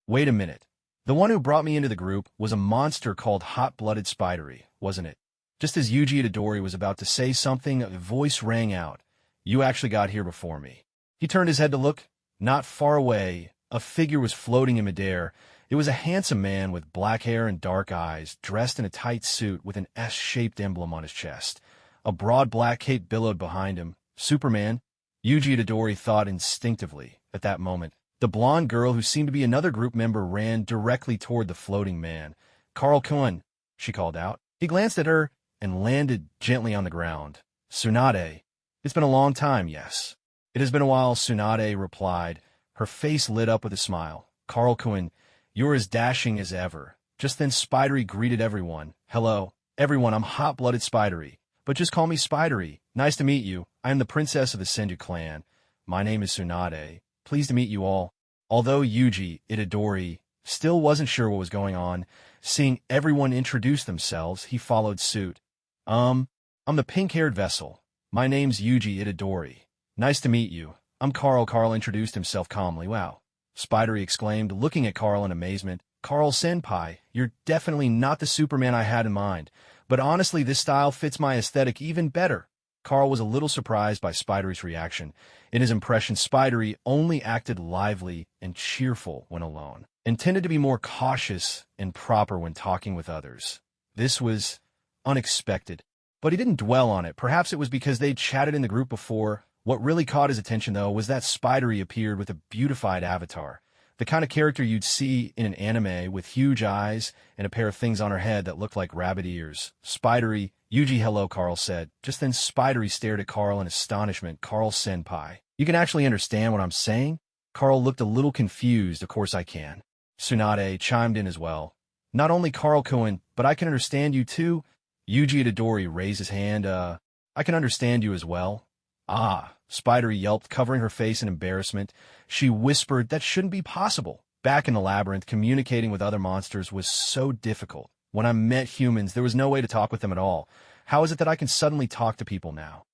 Wait a minute. The one who brought me into the group was a monster called Hot-Blooded Spidery, wasn't it? Just as Yuji Itadori was about to say something, a voice rang out. "You actually got here before me." He turned his head to look. Not far away, a figure was floating in midair. It was a handsome man with black hair and dark eyes, dressed in a tight suit with an S-shaped emblem on his chest. A broad black cape billowed behind him. Superman? Yuji Itadori thought instinctively at that moment. The blonde girl, who seemed to be another group member, ran directly toward the floating man. "Carl-kun," she called out. He glanced at her and landed gently on the ground. "Tsunade, it's been a long time, yes." "It has been a while," Tsunade replied. Her face lit up with a smile. "Carl-kun, you're as dashing as ever." Just then Spidery greeted everyone. "Hello, everyone, I'm Hot-Blooded Spidery. But just call me Spidery. Nice to meet you. I am the princess of the Senju clan. My name is Tsunade. Pleased to meet you all." Although Yuji Itadori still wasn't sure what was going on, seeing everyone introduce themselves, he followed suit. I'm the pink-haired vessel. My name's Yuji Itadori. Nice to meet you. I'm Carl." Carl introduced himself calmly. "Wow," Spidery exclaimed, looking at Carl in amazement. "Carl-senpai, you're definitely not the Superman I had in mind, but honestly, this style fits my aesthetic even better." Carl was a little surprised by Spidery's reaction. In his impression, Spidery only acted lively and cheerful when alone, and tended to be more cautious and proper when talking with others. This was unexpected, but he didn't dwell on it. Perhaps it was because they'd chatted in the group before. What really caught his attention, though, was that Spidery appeared with a beautified avatar. The kind of character you'd see in an anime, with huge eyes and a pair of things on her head that looked like rabbit ears. "Spidery, Yuji, hello," Carl said. Just then Spidery stared at Carl in astonishment. "Carl-senpai, you can actually understand what I'm saying?" Carl looked a little confused. "Of course I can. Tsunade chimed in as well. Not only Carl-kun, but I can understand you too. Yuji Itadori raised his hand. I can understand you as well. Ah, Spider yelped, covering her face in embarrassment. She whispered that shouldn't be possible. Back in the labyrinth, communicating with other monsters was so difficult. When I met humans, there was no way to talk with them at all. How is it that I can suddenly talk to people now?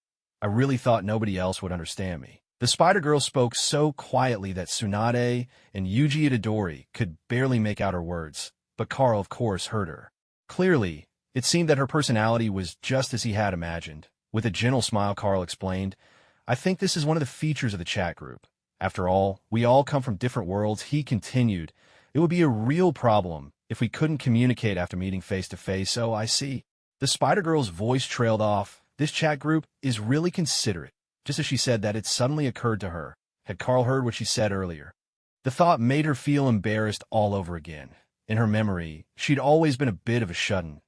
I really thought nobody else would understand me. The Spider-Girl spoke so quietly that Tsunade and Yuji Itadori could barely make out her words, but Carl, of course, heard her. Clearly, it seemed that her personality was just as he had imagined. With a gentle smile, Carl explained, I think this is one of the features of the chat group. After all, we all come from different worlds. He continued, it would be a real problem if we couldn't communicate after meeting face-to-face, so I see. The Spider-Girl's voice trailed off. This chat group is really considerate. Just as she said that, it suddenly occurred to her. Had Carl heard what she said earlier? The thought made her feel embarrassed all over again. In her memory, she'd always been a bit of a shut-in.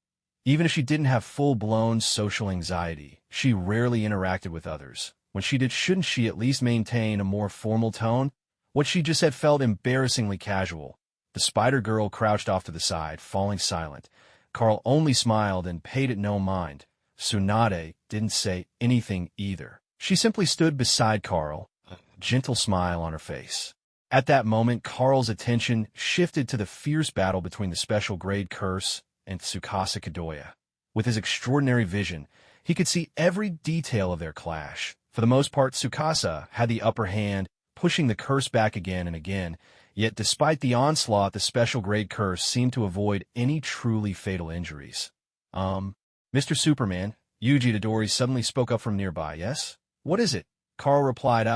Even if she didn't have full-blown social anxiety, she rarely interacted with others. When she did, shouldn't she at least maintain a more formal tone? What she just had felt embarrassingly casual. The Spider-Girl crouched off to the side, falling silent. Carl only smiled and paid it no mind. Tsunade didn't say anything either. She simply stood beside Carl, a gentle smile on her face. At that moment, Carl's attention shifted to the fierce battle between the special grade curse and Tsukasa Kadoya. With his extraordinary vision, he could see every detail of their clash. For the most part, Tsukasa had the upper hand, pushing the curse back again and again. Yet despite the onslaught, the special grade curse seemed to avoid any truly fatal injuries. Mr. Superman, Yuji Itadori suddenly spoke up from nearby. Yes? What is it? Carl replied,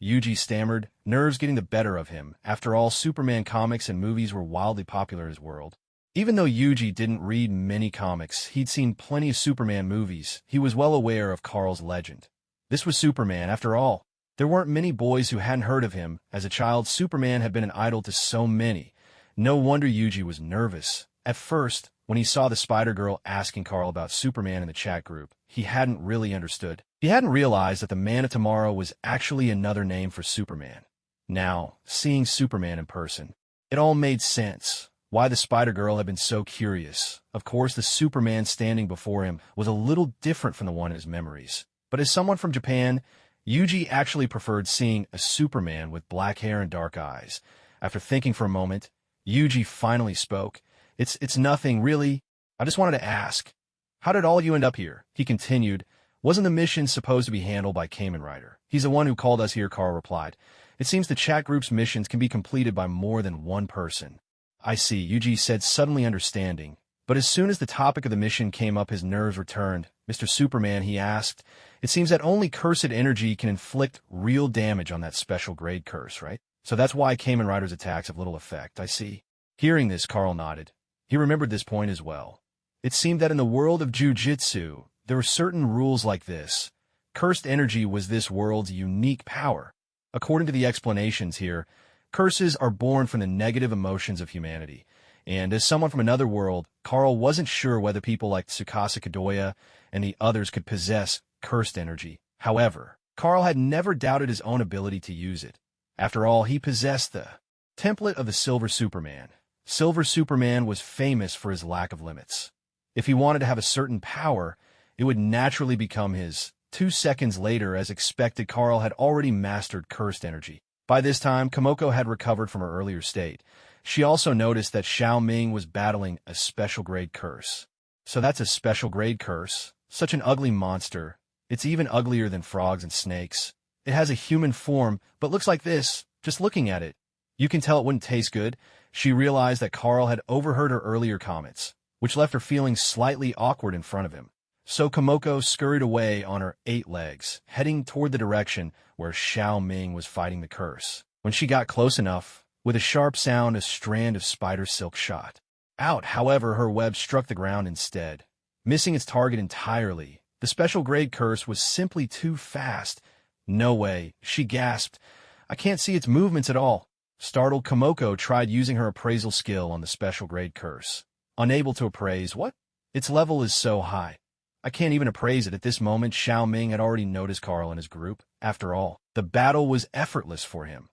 Yuji stammered, nerves getting the better of him. After all, Superman comics and movies were wildly popular in his world. Even though Yuji didn't read many comics, he'd seen plenty of Superman movies. He was well aware of Carl's legend. This was Superman, after all. There weren't many boys who hadn't heard of him. As a child, Superman had been an idol to so many. No wonder Yuji was nervous. At first, when he saw the Spider-Girl asking Carl about Superman in the chat group, he hadn't really understood. He hadn't realized that the Man of Tomorrow was actually another name for Superman. Now, seeing Superman in person, it all made sense. Why the Spider-Girl had been so curious. Of course, the Superman standing before him was a little different from the one in his memories. But as someone from Japan, Yuji actually preferred seeing a Superman with black hair and dark eyes. After thinking for a moment, Yuji finally spoke. It's nothing, really. I just wanted to ask, how did all you end up here? He continued. Wasn't the mission supposed to be handled by Kamen Rider? He's the one who called us here, Carl replied. It seems the chat group's missions can be completed by more than one person. I see, Yuji said, suddenly understanding. But as soon as the topic of the mission came up, his nerves returned. Mr. Superman, he asked, it seems that only cursed energy can inflict real damage on that special grade curse, right? So that's why Kamen Rider's attacks have little effect, I see. Hearing this, Carl nodded. He remembered this point as well. It seemed that in the world of Jiu-Jitsu, there were certain rules like this. Cursed energy was this world's unique power. According to the explanations here, curses are born from the negative emotions of humanity. And as someone from another world, Carl wasn't sure whether people like Tsukasa Kadoya and the others could possess cursed energy. However, Carl had never doubted his own ability to use it. After all, he possessed the template of the Silver Superman. Silver Superman was famous for his lack of limits. If he wanted to have a certain power, it would naturally become his. 2 seconds later, as expected, Carl had already mastered cursed energy. By this time, Komoko had recovered from her earlier state. She also noticed that Xiao Ming was battling a special grade curse. So that's a special grade curse? Such an ugly monster. It's even uglier than frogs and snakes. It has a human form, but looks like this, just looking at it. You can tell it wouldn't taste good. She realized that Carl had overheard her earlier comments, which left her feeling slightly awkward in front of him. So Komoko scurried away on her 8 legs, heading toward the direction where Xiao Ming was fighting the curse. When she got close enough, with a sharp sound, a strand of spider silk shot out. However, her web struck the ground instead, missing its target entirely. The special grade curse was simply too fast. No way, she gasped. I can't see its movements at all. Startled, Komoko tried using her appraisal skill on the special grade curse. Unable to appraise what? Its level is so high. I can't even appraise it. At this moment, Xiao Ming had already noticed Carl and his group. After all, the battle was effortless for him.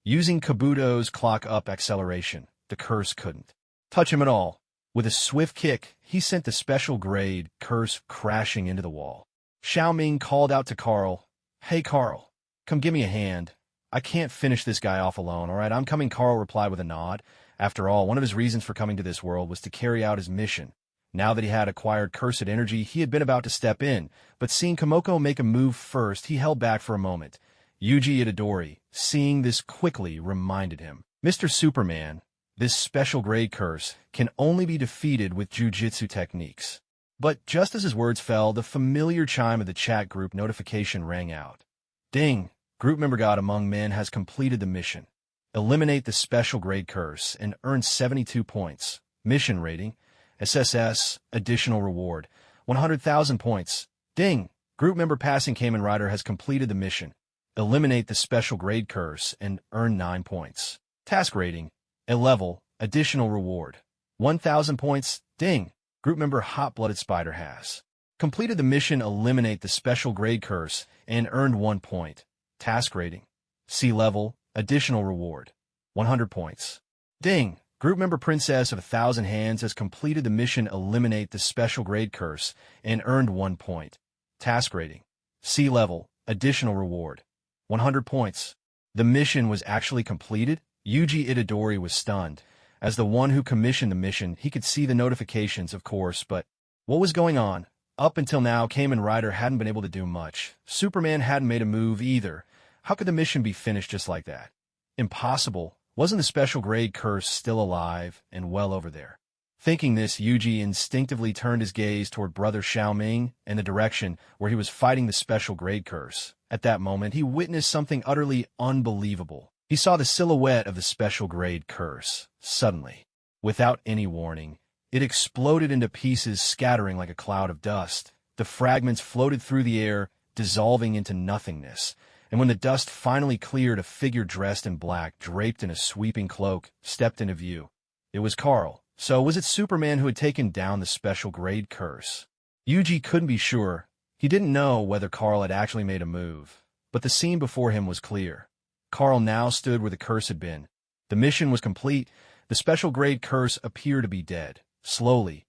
Using Kabuto's clock-up acceleration, the curse couldn't touch him at all. With a swift kick, he sent the special grade curse crashing into the wall. Xiaoming called out to Carl, "Hey Carl, come give me a hand. I can't finish this guy off alone, all right? I'm coming," Carl replied with a nod. After all, one of his reasons for coming to this world was to carry out his mission. Now that he had acquired cursed energy, he had been about to step in, but seeing Komoko make a move first, he held back for a moment. Yuji Itadori, seeing this quickly, reminded him, "Mr. Superman, this special grade curse can only be defeated with jujitsu techniques." But just as his words fell, the familiar chime of the chat group notification rang out. Ding! Group member God Among Men has completed the mission. Eliminate the special grade curse and earn 72 points. Mission rating, SSS, additional reward, 100,000 points. Ding! Group member Passing Kamen Rider has completed the mission. Eliminate the special grade curse and earn 9 points. Task rating, a level, additional reward, 1,000 points. Ding! Group member Hot-Blooded Spider has completed the mission. Eliminate the special grade curse and earned 1 point. Task rating, C level, additional reward, 100 points. Ding! Group member Princess of 1,000 Hands has completed the mission. Eliminate the special grade curse and earned 1 point. Task rating, C level, additional reward, 100 points. The mission was actually completed? Yuji Itadori was stunned. As the one who commissioned the mission, he could see the notifications, of course, but what was going on? Up until now, Kamen Rider hadn't been able to do much. Superman hadn't made a move either. How could the mission be finished just like that? Impossible. Wasn't the special grade curse still alive and well over there? Thinking this, Yuji instinctively turned his gaze toward Brother Xiaoming and the direction where he was fighting the special grade curse. At that moment, he witnessed something utterly unbelievable. He saw the silhouette of the special grade curse. Suddenly, without any warning, it exploded into pieces, scattering like a cloud of dust. The fragments floated through the air, dissolving into nothingness. And when the dust finally cleared, a figure dressed in black, draped in a sweeping cloak, stepped into view. It was Carl. So was it Superman who had taken down the special grade curse? Yuji couldn't be sure. He didn't know whether Carl had actually made a move. But the scene before him was clear. Carl now stood where the curse had been. The mission was complete. The special grade curse appeared to be dead. Slowly,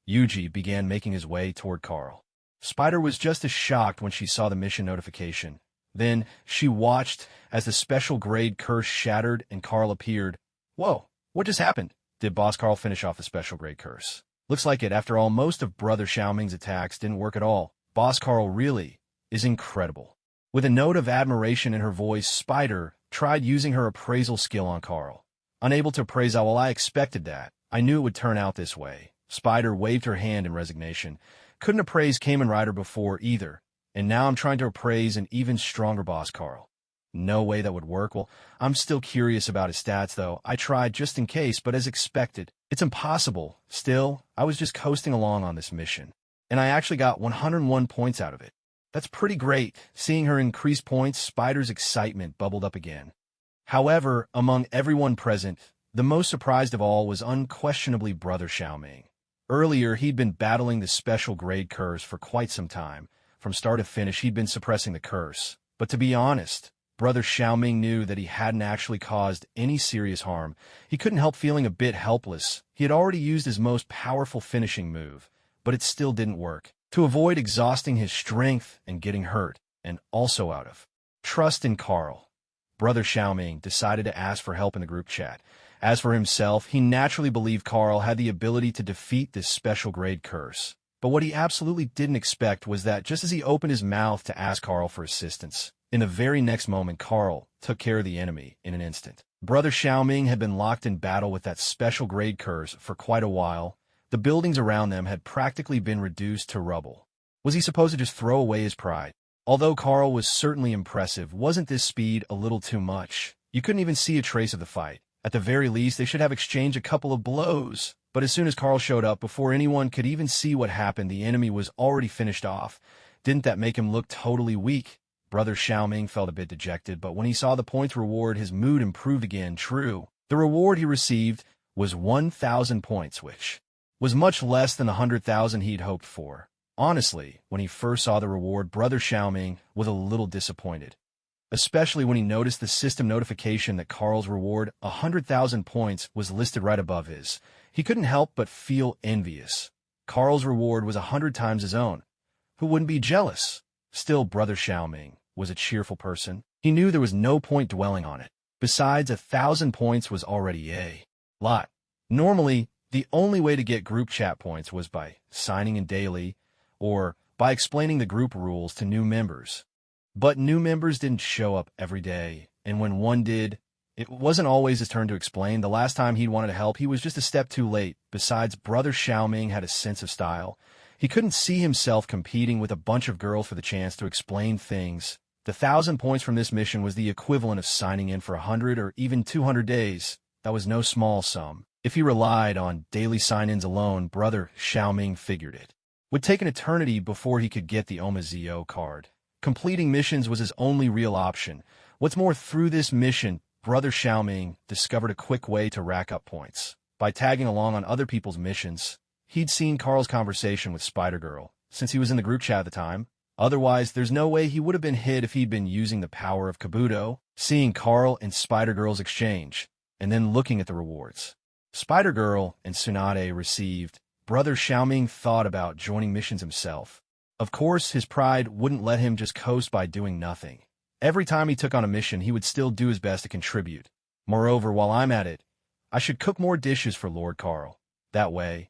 Yuji began making his way toward Carl. Spider was just as shocked when she saw the mission notification. Then she watched as the special grade curse shattered and Carl appeared. Whoa, what just happened? Did Boss Carl finish off the special grade curse? Looks like it. After all, most of Brother Xiaoming's attacks didn't work at all. Boss Carl really is incredible. With a note of admiration in her voice, Spider tried using her appraisal skill on Carl. Unable to appraise, well, I expected that. I knew it would turn out this way. Spider waved her hand in resignation. Couldn't appraise Kamen Rider before either, and now I'm trying to appraise an even stronger Boss Carl. No way that would work. Well, I'm still curious about his stats, though. I tried just in case, but as expected, it's impossible. Still, I was just coasting along on this mission, and I actually got 101 points out of it. That's pretty great. Seeing her increase points, Spider's excitement bubbled up again. However, among everyone present, the most surprised of all was unquestionably Brother Xiaoming. Earlier, he'd been battling the special grade curse for quite some time. From start to finish, he'd been suppressing the curse. But to be honest, Brother Xiaoming knew that he hadn't actually caused any serious harm. He couldn't help feeling a bit helpless. He had already used his most powerful finishing move, but it still didn't work. To avoid exhausting his strength and getting hurt, and also out of trust in Carl, Brother Xiaoming decided to ask for help in the group chat. As for himself, he naturally believed Carl had the ability to defeat this special grade curse. But what he absolutely didn't expect was that just as he opened his mouth to ask Carl for assistance, in the very next moment, Carl took care of the enemy in an instant. Brother Xiaoming had been locked in battle with that special grade curse for quite a while. The buildings around them had practically been reduced to rubble. Was he supposed to just throw away his pride? Although Carl was certainly impressive, wasn't this speed a little too much? You couldn't even see a trace of the fight. At the very least, they should have exchanged a couple of blows. But as soon as Carl showed up, before anyone could even see what happened, the enemy was already finished off. Didn't that make him look totally weak? Brother Xiaoming felt a bit dejected, but when he saw the points reward, his mood improved again. True, the reward he received was 1,000 points, which was much less than the 100,000 he'd hoped for. Honestly, when he first saw the reward, Brother Xiaoming was a little disappointed. especially when he noticed the system notification that Carl's reward, 100,000 points, was listed right above his. He couldn't help but feel envious. Carl's reward was 100 times his own. Who wouldn't be jealous? Still, Brother Xiaoming was a cheerful person. He knew there was no point dwelling on it. Besides, 1,000 points was already a lot. Normally, the only way to get group chat points was by signing in daily or by explaining the group rules to new members. But new members didn't show up every day, and when one did, it wasn't always his turn to explain. The last time he'd wanted to help, he was just a step too late. Besides, Brother Xiaoming had a sense of style. He couldn't see himself competing with a bunch of girls for the chance to explain things. The 1,000 points from this mission was the equivalent of signing in for 100 or even 200 days. That was no small sum. If he relied on daily sign-ins alone, Brother Xiaoming figured it would take an eternity before he could get the Omazio card. Completing missions was his only real option. What's more, through this mission, Brother Xiaoming discovered a quick way to rack up points. By tagging along on other people's missions, he'd seen Carl's conversation with Spider-Girl, since he was in the group chat at the time. Otherwise, there's no way he would have been hid if he'd been using the power of Kabuto. Seeing Carl and Spider-Girl's exchange, and then looking at the rewards Spider-Girl and Tsunade received, Brother Xiaoming thought about joining missions himself. Of course, his pride wouldn't let him just coast by doing nothing. Every time he took on a mission, he would still do his best to contribute. Moreover, while I'm at it, I should cook more dishes for Lord Carl. That way,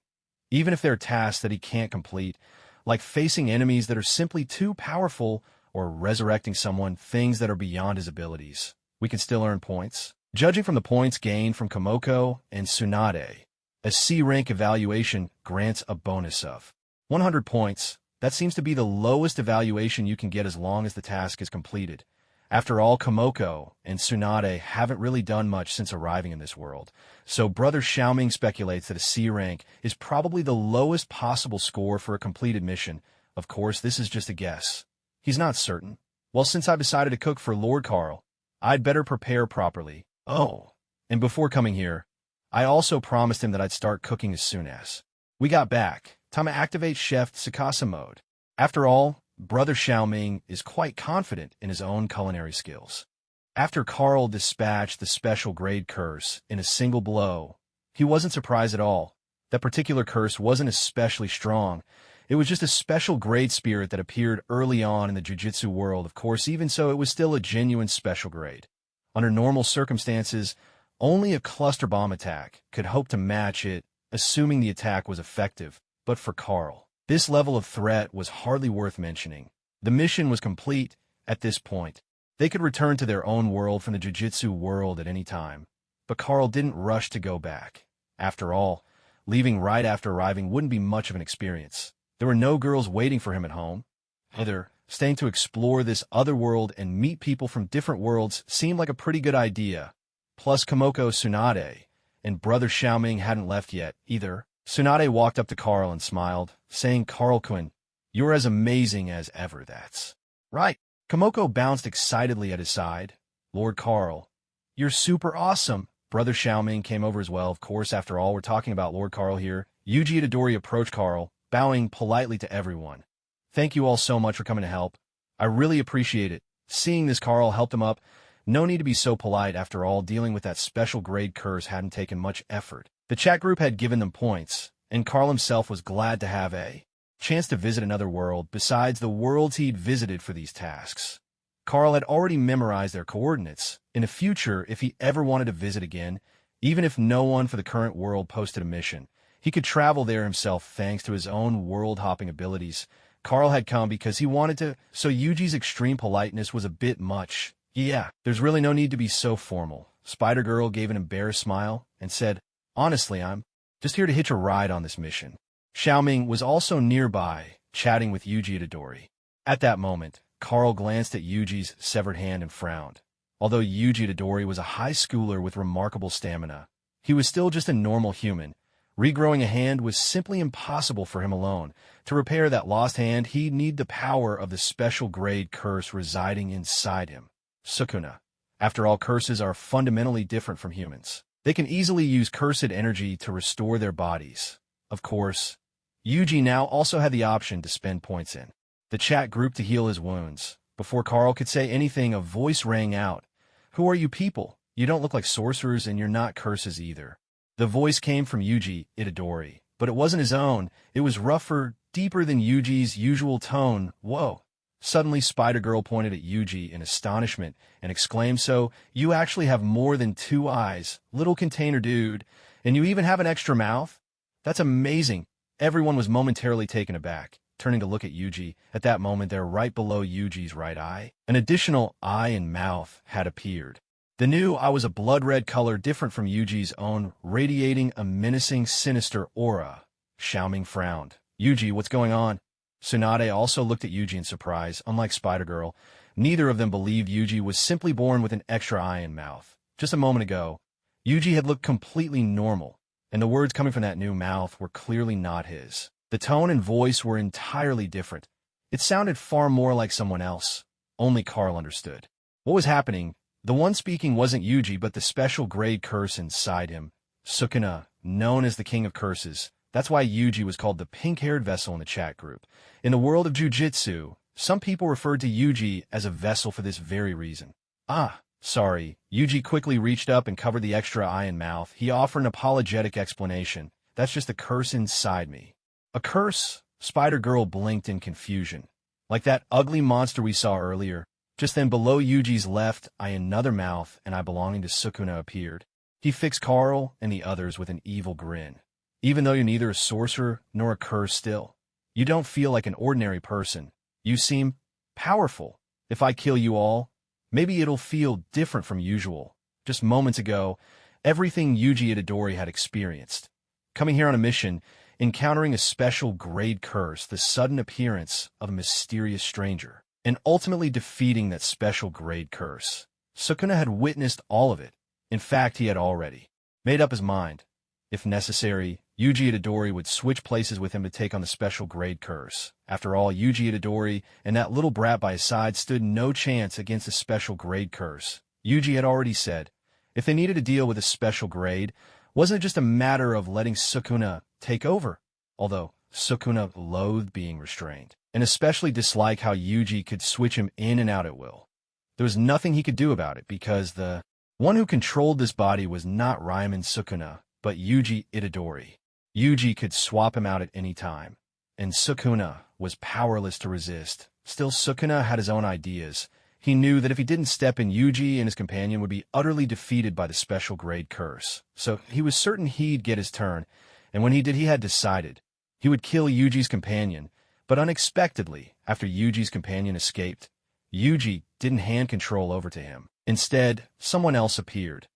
even if they're tasks that he can't complete, like facing enemies that are simply too powerful or resurrecting someone, things that are beyond his abilities, we can still earn points. Judging from the points gained from Komoko and Tsunade, a C-rank evaluation grants a bonus of 100 points. That seems to be the lowest evaluation you can get as long as the task is completed. After all, Komoko and Tsunade haven't really done much since arriving in this world, so Brother Xiaoming speculates that a C rank is probably the lowest possible score for a completed mission. Of course, this is just a guess. He's not certain. Well, since I've decided to cook for Lord Carl, I'd better prepare properly. Oh, and before coming here, I also promised him that I'd start cooking as soon as we got back. Time to activate Chef Tsukasa mode. After all, Brother Xiaoming is quite confident in his own culinary skills. After Carl dispatched the special grade curse in a single blow, he wasn't surprised at all. That particular curse wasn't especially strong. It was just a special grade spirit that appeared early on in the Jujutsu world. Of course, even so, it was still a genuine special grade. Under normal circumstances, only a cluster bomb attack could hope to match it, assuming the attack was effective. But for Carl, this level of threat was hardly worth mentioning. The mission was complete at this point. They could return to their own world from the Jujutsu world at any time. But Carl didn't rush to go back. After all, leaving right after arriving wouldn't be much of an experience. There were no girls waiting for him at home. Either staying to explore this other world and meet people from different worlds seemed like a pretty good idea. Plus, Komoko Tsunade and Brother Xiaoming hadn't left yet, either. Tsunade walked up to Carl and smiled, saying, "Carl-kun, you're as amazing as ever, that's right." Komoko bounced excitedly at his side. "Lord Carl, you're super awesome." Brother Xiaoming came over as well. Of course, after all, we're talking about Lord Carl here. Yuji Itadori approached Carl, bowing politely to everyone. "Thank you all so much for coming to help. I really appreciate it." Seeing this, Carl helped him up. No need to be so polite. After all, dealing with that special grade curse hadn't taken much effort. The chat group had given them points, and Carl himself was glad to have a chance to visit another world besides the worlds he'd visited for these tasks. Carl had already memorized their coordinates. In the future, if he ever wanted to visit again, even if no one for the current world posted a mission, he could travel there himself thanks to his own world-hopping abilities. Carl had come because he wanted to, so Yuji's extreme politeness was a bit much. "Yeah, there's really no need to be so formal." Spider-Girl gave an embarrassed smile and said, "Honestly, I'm just here to hitch a ride on this mission." Xiaoming was also nearby, chatting with Yuji Itadori. At that moment, Carl glanced at Yuji's severed hand and frowned. Although Yuji Itadori was a high schooler with remarkable stamina, he was still just a normal human. Regrowing a hand was simply impossible for him alone. To repair that lost hand, he'd need the power of the special grade curse residing inside him. Sukuna. After all, curses are fundamentally different from humans. They can easily use cursed energy to restore their bodies. Of course, Yuji now also had the option to spend points in the chat group to heal his wounds. Before Carl could say anything, a voice rang out. "Who are you people? You don't look like sorcerers, and you're not curses either." The voice came from Yuji Itadori, but it wasn't his own. It was rougher, deeper than Yuji's usual tone. "Whoa." Suddenly, Spider-Girl pointed at Yuji in astonishment and exclaimed, "So, you actually have more than 2 eyes, little container dude, and you even have an extra mouth? That's amazing." Everyone was momentarily taken aback, turning to look at Yuji. At that moment, there, right below Yuji's right eye, an additional eye and mouth had appeared. The new eye was a blood-red color different from Yuji's own, radiating a menacing, sinister aura. Xiaoming frowned. "Yuji, what's going on?" Tsunade also looked at Yuji in surprise. Unlike Spider-Girl, neither of them believed Yuji was simply born with an extra eye and mouth. Just a moment ago, Yuji had looked completely normal, and the words coming from that new mouth were clearly not his. The tone and voice were entirely different. It sounded far more like someone else. Only Carl understood. What was happening? The one speaking wasn't Yuji, but the special grade curse inside him. Sukuna, known as the King of Curses. That's why Yuji was called the pink-haired vessel in the chat group. In the world of jujitsu, some people referred to Yuji as a vessel for this very reason. "Ah, sorry." Yuji quickly reached up and covered the extra eye and mouth. He offered an apologetic explanation. "That's just the curse inside me." "A curse?" Spider-Girl blinked in confusion. "Like that ugly monster we saw earlier." Just then, below Yuji's left eye, another mouth and eye belonging to Sukuna appeared. He fixed Carl and the others with an evil grin. "Even though you're neither a sorcerer nor a curse still, you don't feel like an ordinary person. You seem powerful. If I kill you all, maybe it'll feel different from usual." Just moments ago, everything Yuji Itadori had experienced. Coming here on a mission, encountering a special grade curse, the sudden appearance of a mysterious stranger, and ultimately defeating that special grade curse. Sukuna had witnessed all of it. In fact, he had already made up his mind. If necessary, Yuji Itadori would switch places with him to take on the special grade curse. After all, Yuji Itadori and that little brat by his side stood no chance against the special grade curse. Yuji had already said, if they needed to deal with a special grade, wasn't it just a matter of letting Sukuna take over? Although Sukuna loathed being restrained, and especially disliked how Yuji could switch him in and out at will. There was nothing he could do about it, because the one who controlled this body was not Ryman Sukuna, but Yuji Itadori. Yuji could swap him out at any time, and Sukuna was powerless to resist. Still, Sukuna had his own ideas. He knew that if he didn't step in, Yuji and his companion would be utterly defeated by the special grade curse. So he was certain he'd get his turn, and when he did, he had decided. He would kill Yuji's companion, but unexpectedly, after Yuji's companion escaped, Yuji didn't hand control over to him. Instead, someone else appeared.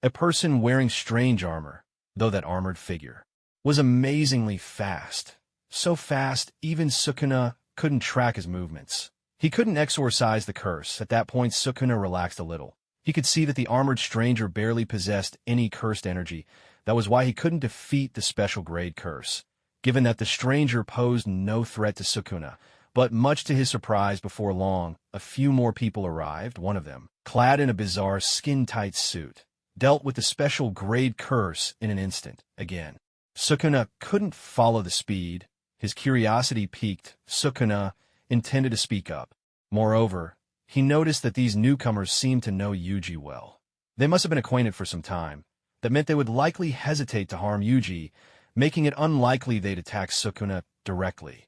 A person wearing strange armor, though that armored figure was amazingly fast. So fast, even Sukuna couldn't track his movements. He couldn't exorcise the curse. At that point, Sukuna relaxed a little. He could see that the armored stranger barely possessed any cursed energy. That was why he couldn't defeat the special grade curse, given that the stranger posed no threat to Sukuna. But much to his surprise, before long, a few more people arrived. One of them, clad in a bizarre skin-tight suit, dealt with the special grade curse in an instant. Again, Sukuna couldn't follow the speed. His curiosity piqued. Sukuna intended to speak up. Moreover, he noticed that these newcomers seemed to know Yuji well. They must have been acquainted for some time. That meant they would likely hesitate to harm Yuji, making it unlikely they'd attack Sukuna directly.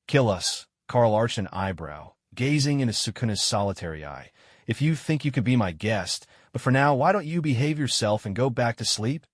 "Kill us." Carl arched an eyebrow, gazing into Sukuna's solitary eye. "If you think you can be my guest, but for now, why don't you behave yourself and go back to sleep?"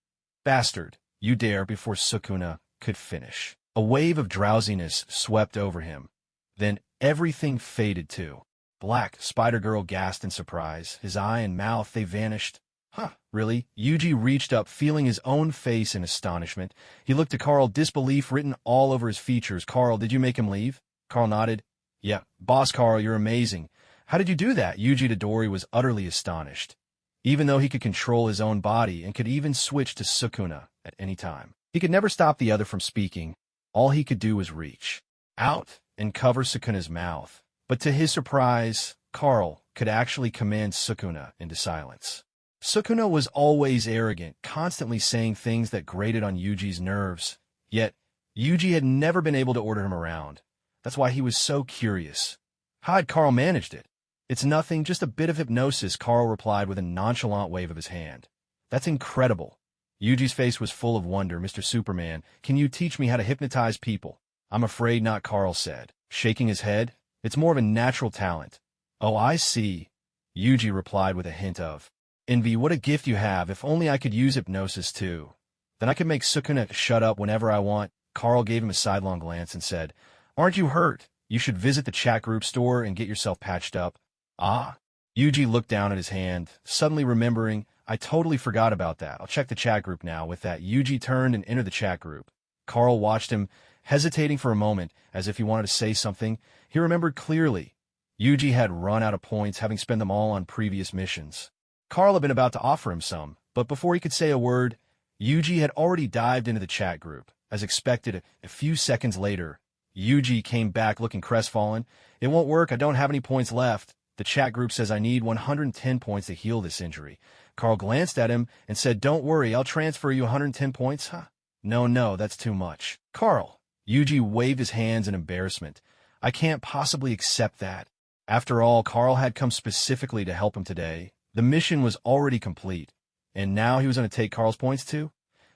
"Bastard, you dare," before Sukuna could finish. A wave of drowsiness swept over him. Then everything faded too. Black. Spider-Girl gasped in surprise. His eye and mouth, they vanished. "Huh, really?" Yuji reached up, feeling his own face in astonishment. He looked to Carl, disbelief written all over his features. "Carl, did you make him leave?" Carl nodded. "Yeah. Boss Carl, you're amazing. How did you do that?" Yuji Itadori was utterly astonished. Even though he could control his own body and could even switch to Sukuna at any time, he could never stop the other from speaking. All he could do was reach out and cover Sukuna's mouth. But to his surprise, Carl could actually command Sukuna into silence. Sukuna was always arrogant, constantly saying things that grated on Yuji's nerves. Yet, Yuji had never been able to order him around. That's why he was so curious. How had Carl managed it? It's nothing, just a bit of hypnosis, Carl replied with a nonchalant wave of his hand. That's incredible. Yuji's face was full of wonder. Mr. Superman, can you teach me how to hypnotize people? I'm afraid not, Carl said, shaking his head. It's more of a natural talent. Oh, I see. Yuji replied with a hint of envy. What a gift you have. If only I could use hypnosis too. Then I could make Sukuna shut up whenever I want. Carl gave him a sidelong glance and said, Aren't you hurt? You should visit the chat group store and get yourself patched up. Ah. Yuji looked down at his hand, suddenly remembering, I totally forgot about that. I'll check the chat group now. With that, Yuji turned and entered the chat group. Carl watched him, hesitating for a moment, as if he wanted to say something. He remembered clearly. Yuji had run out of points, having spent them all on previous missions. Carl had been about to offer him some, but before he could say a word, Yuji had already dived into the chat group. As expected, a few seconds later, Yuji came back looking crestfallen. It won't work. I don't have any points left. The chat group says I need 110 points to heal this injury. Carl glanced at him and said, Don't worry, I'll transfer you 110 points. Huh? No, that's too much. Carl. Yuji waved his hands in embarrassment. I can't possibly accept that. After all, Carl had come specifically to help him today. The mission was already complete. And now he was going to take Carl's points too?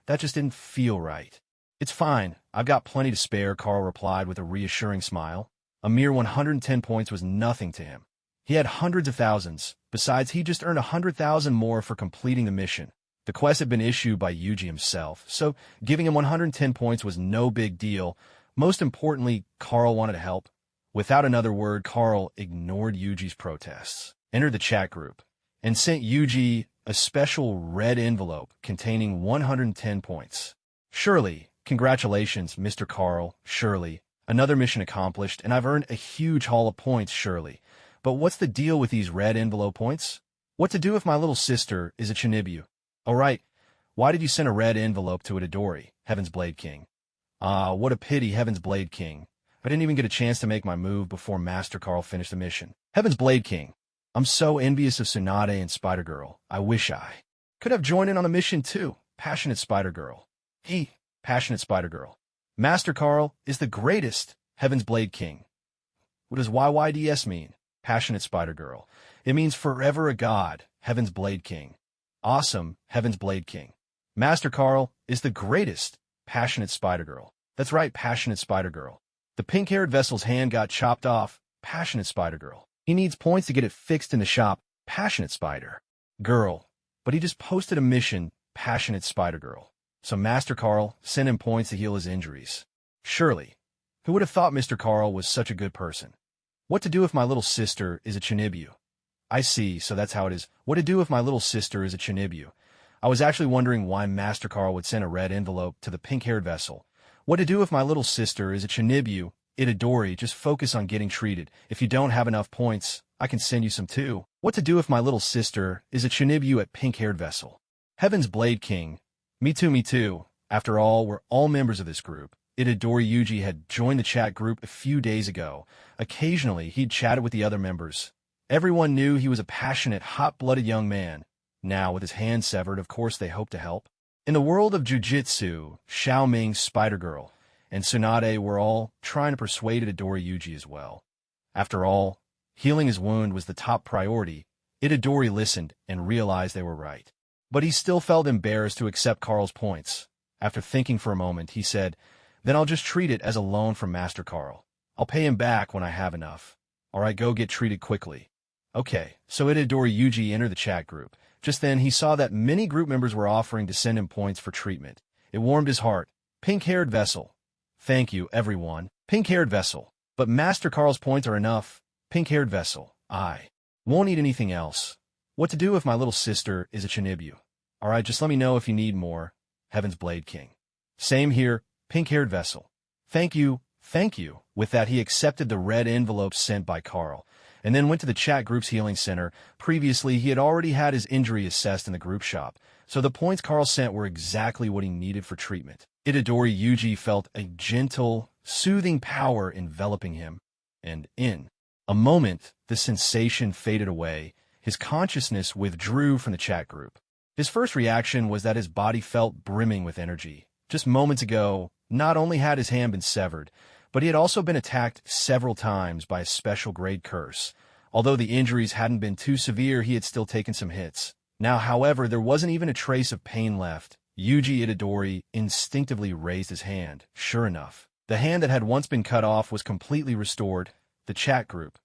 That just didn't feel right. It's fine. I've got plenty to spare, Carl replied with a reassuring smile. A mere 110 points was nothing to him. He had hundreds of thousands. Besides, he just earned 100,000 more for completing the mission. The quest had been issued by Yuji himself, so giving him 110 points was no big deal. Most importantly, Carl wanted to help. Without another word, Carl ignored Yuji's protests, entered the chat group, and sent Yuji a special red envelope containing 110 points. Surely, congratulations, Mr. Carl, surely. Another mission accomplished, and I've earned a huge haul of points, surely. But what's the deal with these red envelope points? What to do if my little sister is a Chinibu? All right, why did you send a red envelope to Itadori, Heaven's Blade King? Ah, what a pity, Heaven's Blade King. I didn't even get a chance to make my move before Master Carl finished the mission. Heaven's Blade King. I'm so envious of Tsunade and Spider-Girl. I wish I could have joined in on the mission too. Passionate Spider-Girl. Passionate Spider-Girl. Master Carl is the greatest, Heaven's Blade King. What does YYDS mean? Passionate Spider-Girl. It means forever a god, Heaven's Blade King. Awesome, Heaven's Blade King. Master Carl is the greatest, Passionate Spider-Girl. That's right, Passionate Spider-Girl. The pink-haired vessel's hand got chopped off, Passionate Spider-Girl. He needs points to get it fixed in the shop, Passionate Spider-Girl. But he just posted a mission, Passionate Spider-Girl. So Master Carl sent him points to heal his injuries. Surely. Who would have thought Mr. Carl was such a good person? What to do if my little sister is a Chinibu? I see, so that's how it is. What to do if my little sister is a Chinibu? I was actually wondering why Master Carl would send a red envelope to the pink-haired vessel. What to do if my little sister is a Chinibu? Itadori, just focus on getting treated. If you don't have enough points, I can send you some too. What to do if my little sister is a Chinibu at pink-haired vessel? Heaven's Blade King. Me too. After all, we're all members of this group. Itadori Yuji had joined the chat group a few days ago. Occasionally, he'd chatted with the other members. Everyone knew he was a passionate, hot-blooded young man. Now, with his hand severed, of course they hoped to help. In the world of Jujutsu, Xiao Ming's Spider-Girl and Tsunade were all trying to persuade Itadori Yuji as well. After all, healing his wound was the top priority. Itadori listened and realized they were right. But he still felt embarrassed to accept Carl's points. After thinking for a moment, he said, Then I'll just treat it as a loan from Master Carl. I'll pay him back when I have enough. All right, go get treated quickly. Okay, so Itadori Yuji entered the chat group. Just then, he saw that many group members were offering to send him points for treatment. It warmed his heart. Pink-haired vessel. Thank you, everyone. Pink-haired vessel. But Master Carl's points are enough. Pink-haired vessel. I won't need anything else. What to do if my little sister is a Chinibu? All right, just let me know if you need more. Heaven's Blade King. Same here, pink-haired vessel. Thank you. With that, he accepted the red envelope sent by Carl, and then went to the chat group's healing center. Previously, he had already had his injury assessed in the group shop, so the points Carl sent were exactly what he needed for treatment. Itadori Yuji felt a gentle, soothing power enveloping him, and in a moment, the sensation faded away. His consciousness withdrew from the chat group. His first reaction was that his body felt brimming with energy. Just moments ago, not only had his hand been severed, but he had also been attacked several times by a special grade curse. Although the injuries hadn't been too severe, he had still taken some hits. Now, however, there wasn't even a trace of pain left. Yuji Itadori instinctively raised his hand. Sure enough, the hand that had once been cut off was completely restored. The chat group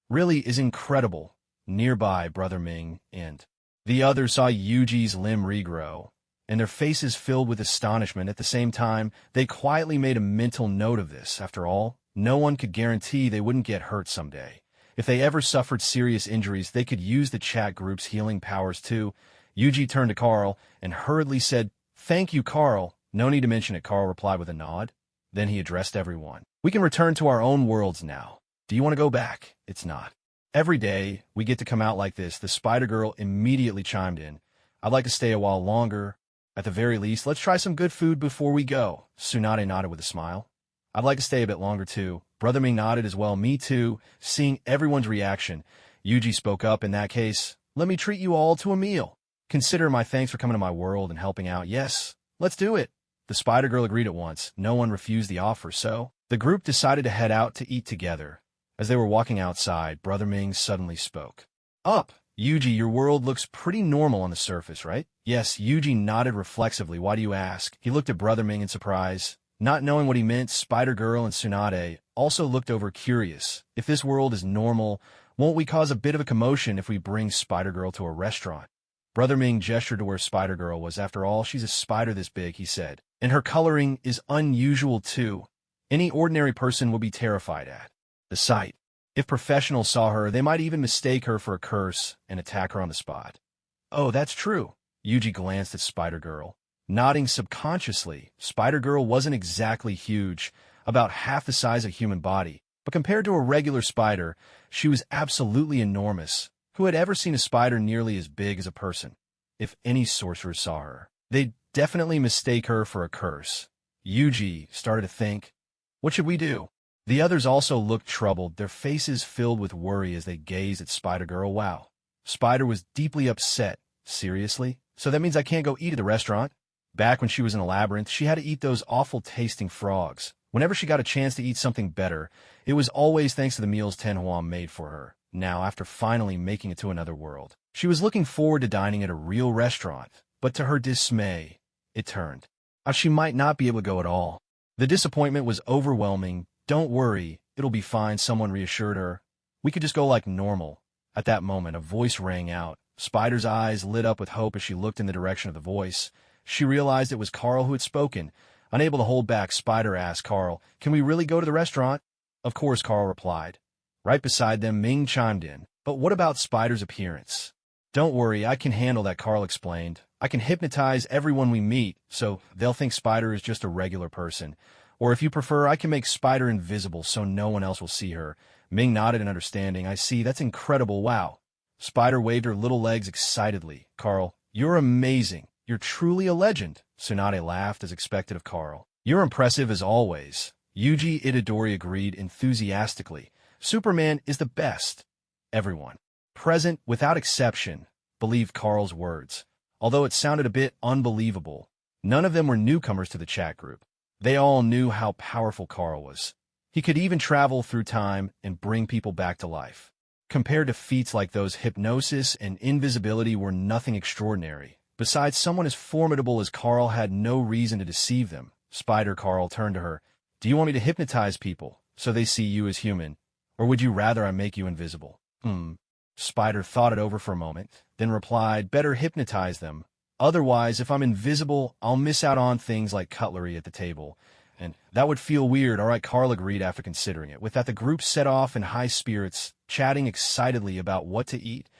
really is incredible. Nearby, Brother Ming and the others saw Yuji's limb regrow, and their faces filled with astonishment. At the same time, they quietly made a mental note of this. After all, no one could guarantee they wouldn't get hurt someday. If they ever suffered serious injuries, they could use the chat group's healing powers too. Yuji turned to Carl and hurriedly said, "Thank you, Carl." "No need to mention it," Carl replied with a nod. Then he addressed everyone. "We can return to our own worlds now. Do you want to go back? It's not every day we get to come out like this." The Spider-Girl immediately chimed in. "I'd like to stay a while longer. At the very least, let's try some good food before we go." Tsunade nodded with a smile. "I'd like to stay a bit longer too." Brother Ming nodded as well. "Me too." Seeing everyone's reaction, Yuji spoke up. "In that case, let me treat you all to a meal. Consider my thanks for coming to my world and helping out." "Yes, let's do it." The Spider-Girl agreed at once. No one refused the offer, so the group decided to head out to eat together. As they were walking outside, Brother Ming suddenly spoke. "Up, Yuji, your world looks pretty normal on the surface, right?" "Yes." Yuji nodded reflexively. "Why do you ask?" He looked at Brother Ming in surprise. Not knowing what he meant, Spider-Girl and Tsunade also looked over curious. "If this world is normal, won't we cause a bit of a commotion if we bring Spider-Girl to a restaurant?" Brother Ming gestured to where Spider-Girl was. "After all, she's a spider this big," he said. "And her coloring is unusual too. Any ordinary person would be terrified at the sight. If professionals saw her, they might even mistake her for a curse and attack her on the spot." "Oh, that's true." Yuji glanced at Spider-Girl, nodding subconsciously. Spider-Girl wasn't exactly huge, about half the size of a human body, but compared to a regular spider, she was absolutely enormous. Who had ever seen a spider nearly as big as a person? If any sorcerer saw her, they'd definitely mistake her for a curse. Yuji started to think, what should we do? The others also looked troubled, their faces filled with worry as they gazed at Spider-Girl. Wow. Spider was deeply upset. "Seriously? So that means I can't go eat at the restaurant?" Back when she was in the labyrinth, she had to eat those awful-tasting frogs. Whenever she got a chance to eat something better, it was always thanks to the meals Tenhua made for her. Now, after finally making it to another world, she was looking forward to dining at a real restaurant. But to her dismay, it turned out she might not be able to go at all. The disappointment was overwhelming. "Don't worry, it'll be fine," someone reassured her. "We could just go like normal." At that moment, a voice rang out. Spider's eyes lit up with hope as she looked in the direction of the voice. She realized it was Carl who had spoken. Unable to hold back, Spider asked Carl, "Can we really go to the restaurant?" "Of course," Carl replied. Right beside them, Ming chimed in. "But what about Spider's appearance?" "Don't worry, I can handle that," Carl explained. "I can hypnotize everyone we meet, so they'll think Spider is just a regular person. Or if you prefer, I can make Spider invisible so no one else will see her." Ming nodded in understanding. "I see, that's incredible, wow." Spider waved her little legs excitedly. "Carl, you're amazing. You're truly a legend." Tsunade laughed as expected of Carl. "You're impressive as always." Yuji Itadori agreed enthusiastically. "Superman is the best." Everyone present, without exception, believed Carl's words. Although it sounded a bit unbelievable, none of them were newcomers to the chat group. They all knew how powerful Carl was. He could even travel through time and bring people back to life. Compared to feats like those, hypnosis and invisibility were nothing extraordinary. Besides, someone as formidable as Carl had no reason to deceive them. Spider-Carl turned to her. "Do you want me to hypnotize people so they see you as human? Or would you rather I make you invisible?" Spider thought it over for a moment, then replied, "Better hypnotize them. Otherwise, if I'm invisible, I'll miss out on things like cutlery at the table. And that would feel weird." "All right," Carl agreed after considering it. With that, the group set off in high spirits, chatting excitedly about what to eat.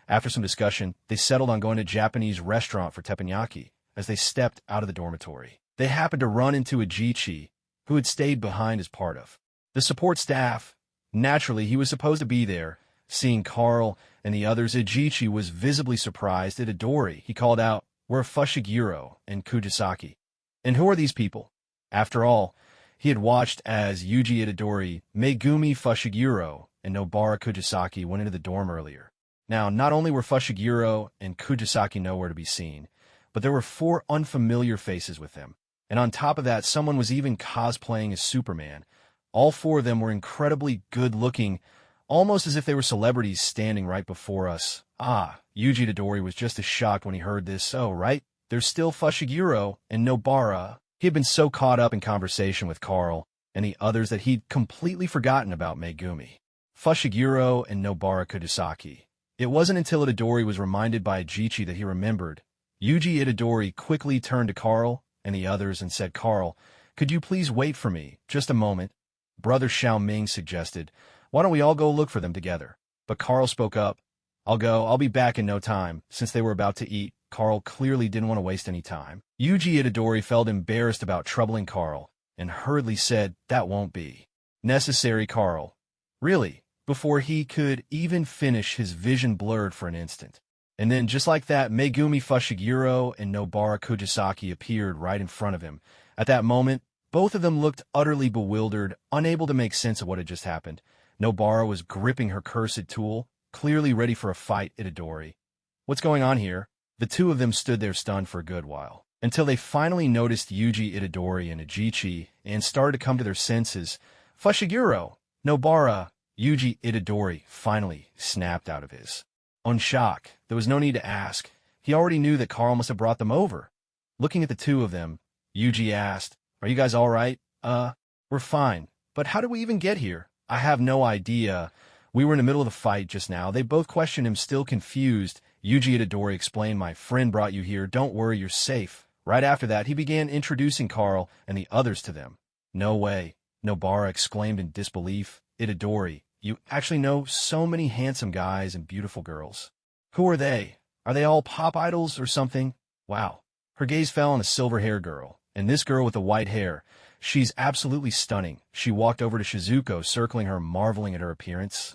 After some discussion, they settled on going to a Japanese restaurant for teppanyaki. As they stepped out of the dormitory, they happened to run into Ajichi, who had stayed behind as part of the support staff. Naturally, he was supposed to be there. Seeing Carl and the others, Ajichi was visibly surprised at Itadori. He called out, "We're Fushiguro and Kujisaki. And who are these people?" After all, he had watched as Yuji Itadori, Megumi Fushiguro, and Nobara Kujisaki went into the dorm earlier. Now, not only were Fushiguro and Kujisaki nowhere to be seen, but there were 4 unfamiliar faces with them. And on top of that, someone was even cosplaying as Superman. All 4 of them were incredibly good-looking, almost as if they were celebrities standing right before us. Ah, Yuji Itadori was just as shocked when he heard this. Oh, right, there's still Fushiguro and Nobara. He had been so caught up in conversation with Carl and the others that he'd completely forgotten about Megumi. Fushiguro and Nobara Kudasaki. It wasn't until Itadori was reminded by Ajichi that he remembered. Yuji Itadori quickly turned to Carl and the others and said, "Carl, could you please wait for me, just a moment?" Brother Xiao Ming suggested, "Why don't we all go look for them together?" But Carl spoke up. I'll be back in no time." Since they were about to eat, Carl clearly didn't want to waste any time. Yuji Itadori felt embarrassed about troubling Carl and hurriedly said, "That won't be necessary, Carl." Really? Before he could even finish, his vision blurred for an instant. And then, just like that, Megumi Fushiguro and Nobara Kujisaki appeared right in front of him. At that moment, both of them looked utterly bewildered, unable to make sense of what had just happened. Nobara was gripping her cursed tool, clearly ready for a fight. Itadori, "What's going on here?" The two of them stood there stunned for a good while, until they finally noticed Yuji Itadori and Ajichi and started to come to their senses. "Fushiguro! Nobara!" Yuji Itadori finally snapped out of his own shock. There was no need to ask. He already knew that Carl must have brought them over. Looking at the two of them, Yuji asked, "Are you guys all right?" We're fine. But how did we even get here?" "I have no idea. We were in the middle of the fight just now." They both questioned him, still confused. Yuji Itadori explained, "My friend brought you here. Don't worry, you're safe." Right after that, he began introducing Carl and the others to them. "No way," Nobara exclaimed in disbelief. "Itadori, you actually know so many handsome guys and beautiful girls. Who are they? Are they all pop idols or something?" "Wow." Her gaze fell on a silver-haired girl, and this girl with the white hair. "She's absolutely stunning." She walked over to Shizuko, circling her, marveling at her appearance.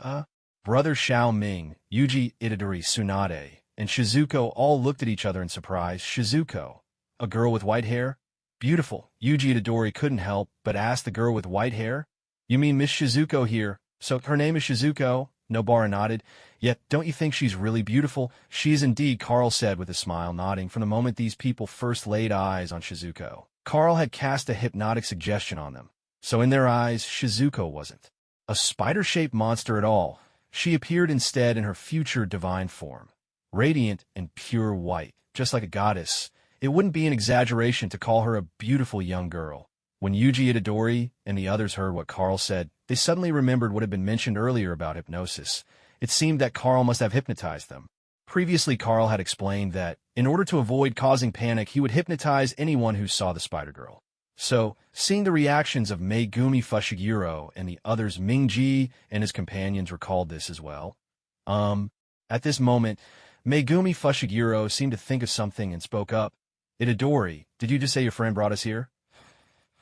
Brother Xiao Ming, Yuji Itadori, Tsunade, and Shizuko all looked at each other in surprise. Shizuko, a girl with white hair? Beautiful. Yuji Itadori couldn't help but ask the girl with white hair, "You mean Miss Shizuko here?" "So her name is Shizuko?" Nobara nodded. "Yet, don't you think she's really beautiful?" "She is indeed," Carl said with a smile, nodding. From the moment these people first laid eyes on Shizuko, Carl had cast a hypnotic suggestion on them. So in their eyes, Shizuko wasn't a spider-shaped monster at all. She appeared instead in her future divine form, radiant and pure white, just like a goddess. It wouldn't be an exaggeration to call her a beautiful young girl. When Yuji Itadori and the others heard what Carl said, they suddenly remembered what had been mentioned earlier about hypnosis. It seemed that Carl must have hypnotized them. Previously, Carl had explained that, in order to avoid causing panic, he would hypnotize anyone who saw the Spider-Girl. So, seeing the reactions of Megumi Fushiguro and the others, Mingji and his companions recalled this as well. At this moment, Megumi Fushiguro seemed to think of something and spoke up. "Itadori, did you just say your friend brought us here?"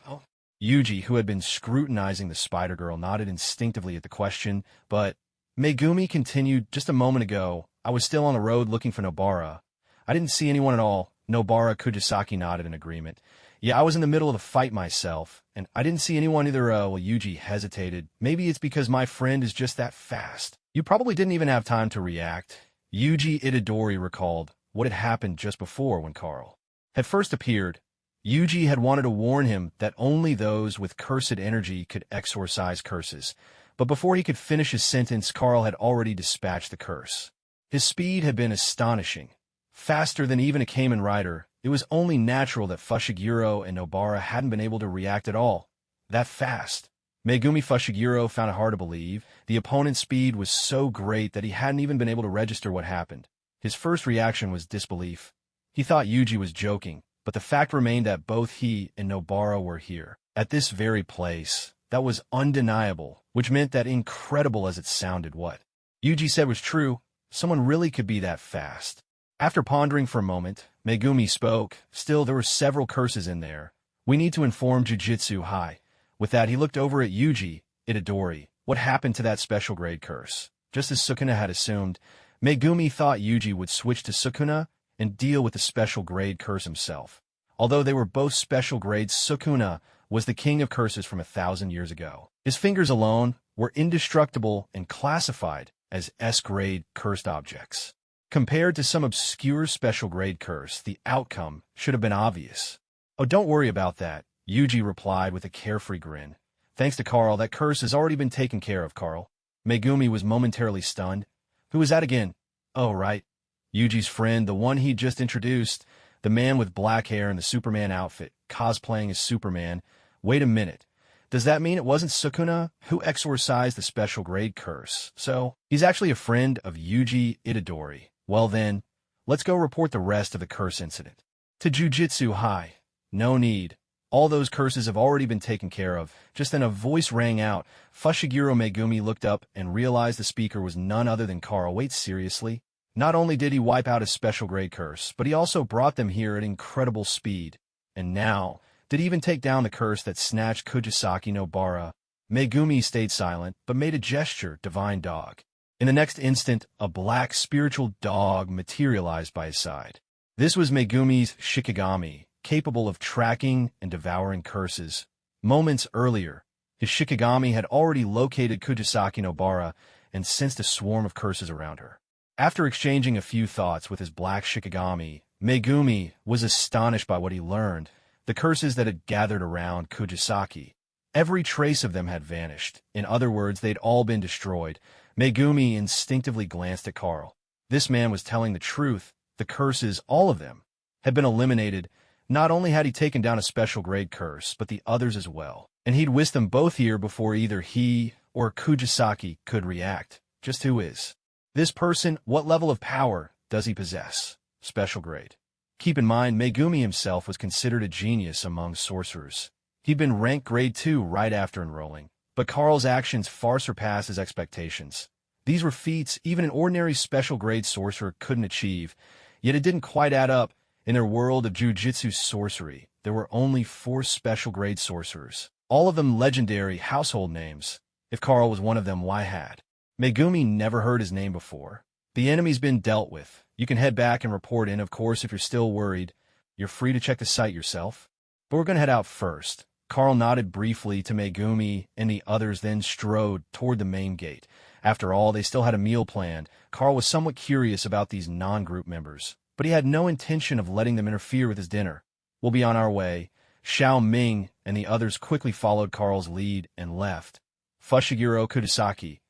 Oh. Yuji, who had been scrutinizing the Spider-Girl, nodded instinctively at the question, but Megumi continued, "Just a moment ago, I was still on the road looking for Nobara. I didn't see anyone at all." Nobara Kujisaki nodded in agreement. "Yeah, I was in the middle of the fight myself, and I didn't see anyone either." Well, Yuji hesitated. "Maybe it's because my friend is just that fast. You probably didn't even have time to react." Yuji Itadori recalled what had happened just before when Carl had first appeared. Yuji had wanted to warn him that only those with cursed energy could exorcise curses. But before he could finish his sentence, Carl had already dispatched the curse. His speed had been astonishing. Faster than even a Kamen Rider, it was only natural that Fushiguro and Nobara hadn't been able to react at all. That fast. Megumi Fushiguro found it hard to believe. The opponent's speed was so great that he hadn't even been able to register what happened. His first reaction was disbelief. He thought Yuji was joking, but the fact remained that both he and Nobara were here, at this very place. That was undeniable, which meant that, incredible as it sounded, what Yuji said was true. Someone really could be that fast. After pondering for a moment, Megumi spoke. "Still, there were several curses in there. We need to inform Jujutsu High." With that, he looked over at Yuji Itadori. "What happened to that special grade curse?" Just as Sukuna had assumed, Megumi thought Yuji would switch to Sukuna and deal with the special grade curse himself. Although they were both special grades, Sukuna was the king of curses from 1,000 years ago. His fingers alone were indestructible and classified as S-grade cursed objects. Compared to some obscure special grade curse, the outcome should have been obvious. "Oh, don't worry about that," Yuji replied with a carefree grin. "Thanks to Carl, that curse has already been taken care of, Carl." Megumi was momentarily stunned. Who was that again? Oh, right. Yuji's friend, the one he just introduced, the man with black hair and the Superman outfit, cosplaying as Superman. Wait a minute. Does that mean it wasn't Sukuna who exorcised the special grade curse? So, he's actually a friend of Yuji Itadori. Well then, let's go report the rest of the curse incident. To Jujutsu High. No need. All those curses have already been taken care of. Just then a voice rang out. Fushiguro Megumi looked up and realized the speaker was none other than Carl. Wait, seriously? Not only did he wipe out his special grade curse, but he also brought them here at incredible speed. And now, did he even take down the curse that snatched Kujisaki Nobara? Megumi stayed silent, but made a gesture, divine dog. In the next instant, a black spiritual dog materialized by his side. This was Megumi's Shikigami, capable of tracking and devouring curses. Moments earlier, his Shikigami had already located Kujisaki Nobara and sensed a swarm of curses around her. After exchanging a few thoughts with his black Shikigami, Megumi was astonished by what he learned. The curses that had gathered around Kujisaki. Every trace of them had vanished. In other words, they'd all been destroyed. Megumi instinctively glanced at Carl. This man was telling the truth. The curses, all of them, had been eliminated. Not only had he taken down a special grade curse, but the others as well. And he'd whisked them both here before either he or Kujisaki could react. Just who is this person? What level of power does he possess? Special grade. Keep in mind, Megumi himself was considered a genius among sorcerers. He'd been ranked grade 2 right after enrolling. But Carl's actions far surpassed his expectations. These were feats even an ordinary special grade sorcerer couldn't achieve. Yet it didn't quite add up. In their world of Jujutsu sorcery, there were only 4 special grade sorcerers. All of them legendary household names. If Carl was one of them, why had Megumi never heard his name before? The enemy's been dealt with. You can head back and report in, of course, if you're still worried. You're free to check the site yourself. But we're going to head out first. Carl nodded briefly to Megumi, and the others then strode toward the main gate. After all, they still had a meal planned. Carl was somewhat curious about these non-group members, but he had no intention of letting them interfere with his dinner. We'll be on our way. Xiao Ming and the others quickly followed Carl's lead and left. Fushiguro Kudasaki,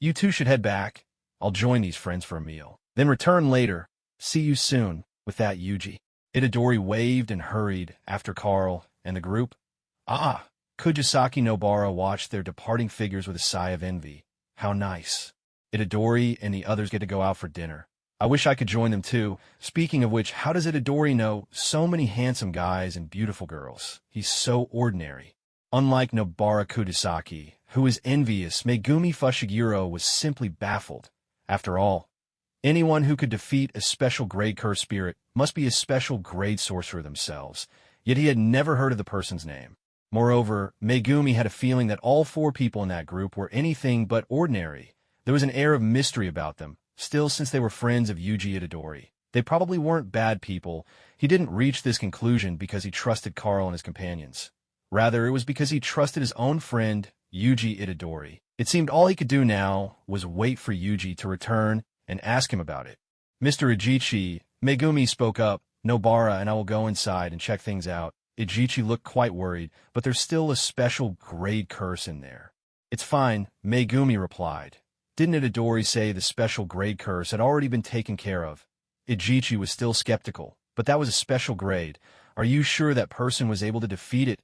you two should head back. I'll join these friends for a meal. Then return later. See you soon. With that, Yuji Itadori waved and hurried after Carl and the group. Kujisaki Nobara watched their departing figures with a sigh of envy. How nice. Itadori and the others get to go out for dinner. I wish I could join them too. Speaking of which, how does Itadori know so many handsome guys and beautiful girls? He's so ordinary. Unlike Nobara Kudasaki, who is envious, Megumi Fushiguro was simply baffled. After all, anyone who could defeat a special grade curse spirit must be a special grade sorcerer themselves, yet he had never heard of the person's name. Moreover, Megumi had a feeling that all 4 people in that group were anything but ordinary. There was an air of mystery about them. Still, since they were friends of Yuji Itadori, they probably weren't bad people. He didn't reach this conclusion because he trusted Carl and his companions. Rather, it was because he trusted his own friend, Yuji Itadori. It seemed all he could do now was wait for Yuji to return and ask him about it. Mr. Ijichi, Megumi spoke up, Nobara and I will go inside and check things out. Ijichi looked quite worried, but there's still a special grade curse in there. It's fine, Megumi replied. Didn't Itadori say the special grade curse had already been taken care of? Ijichi was still skeptical, but that was a special grade. Are you sure that person was able to defeat it?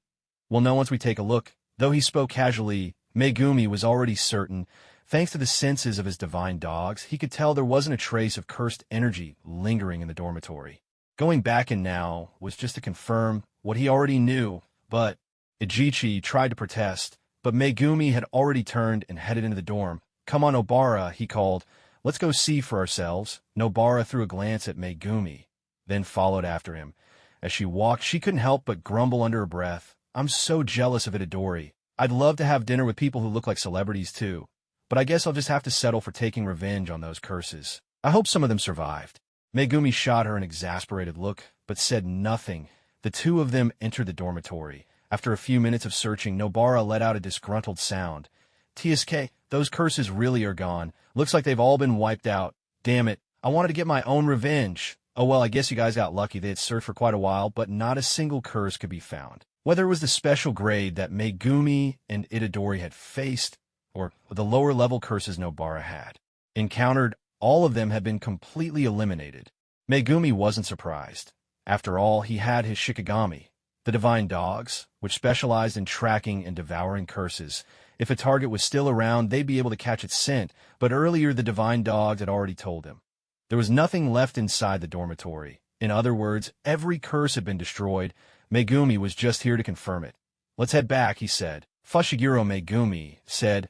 We'll know once we take a look. Though he spoke casually, Megumi was already certain. Thanks to the senses of his divine dogs, he could tell there wasn't a trace of cursed energy lingering in the dormitory. Going back in now was just to confirm what he already knew, but Ijichi tried to protest, but Megumi had already turned and headed into the dorm. Come on, Nobara, he called. Let's go see for ourselves. Nobara threw a glance at Megumi, then followed after him. As she walked, she couldn't help but grumble under her breath. I'm so jealous of Itadori. I'd love to have dinner with people who look like celebrities too, but I guess I'll just have to settle for taking revenge on those curses. I hope some of them survived. Megumi shot her an exasperated look, but said nothing. The 2 of them entered the dormitory. After a few minutes of searching, Nobara let out a disgruntled sound. TSK, those curses really are gone. Looks like they've all been wiped out. Damn it, I wanted to get my own revenge. Oh well, I guess you guys got lucky. They had searched for quite a while, but not a single curse could be found. Whether it was the special grade that Megumi and Itadori had faced, or the lower-level curses Nobara had encountered, all of them had been completely eliminated. Megumi wasn't surprised. After all, he had his Shikigami, the divine dogs, which specialized in tracking and devouring curses. If a target was still around, they'd be able to catch its scent, but earlier the divine dogs had already told him. There was nothing left inside the dormitory. In other words, every curse had been destroyed. Megumi was just here to confirm it. "Let's head back," he said. Fushiguro Megumi said,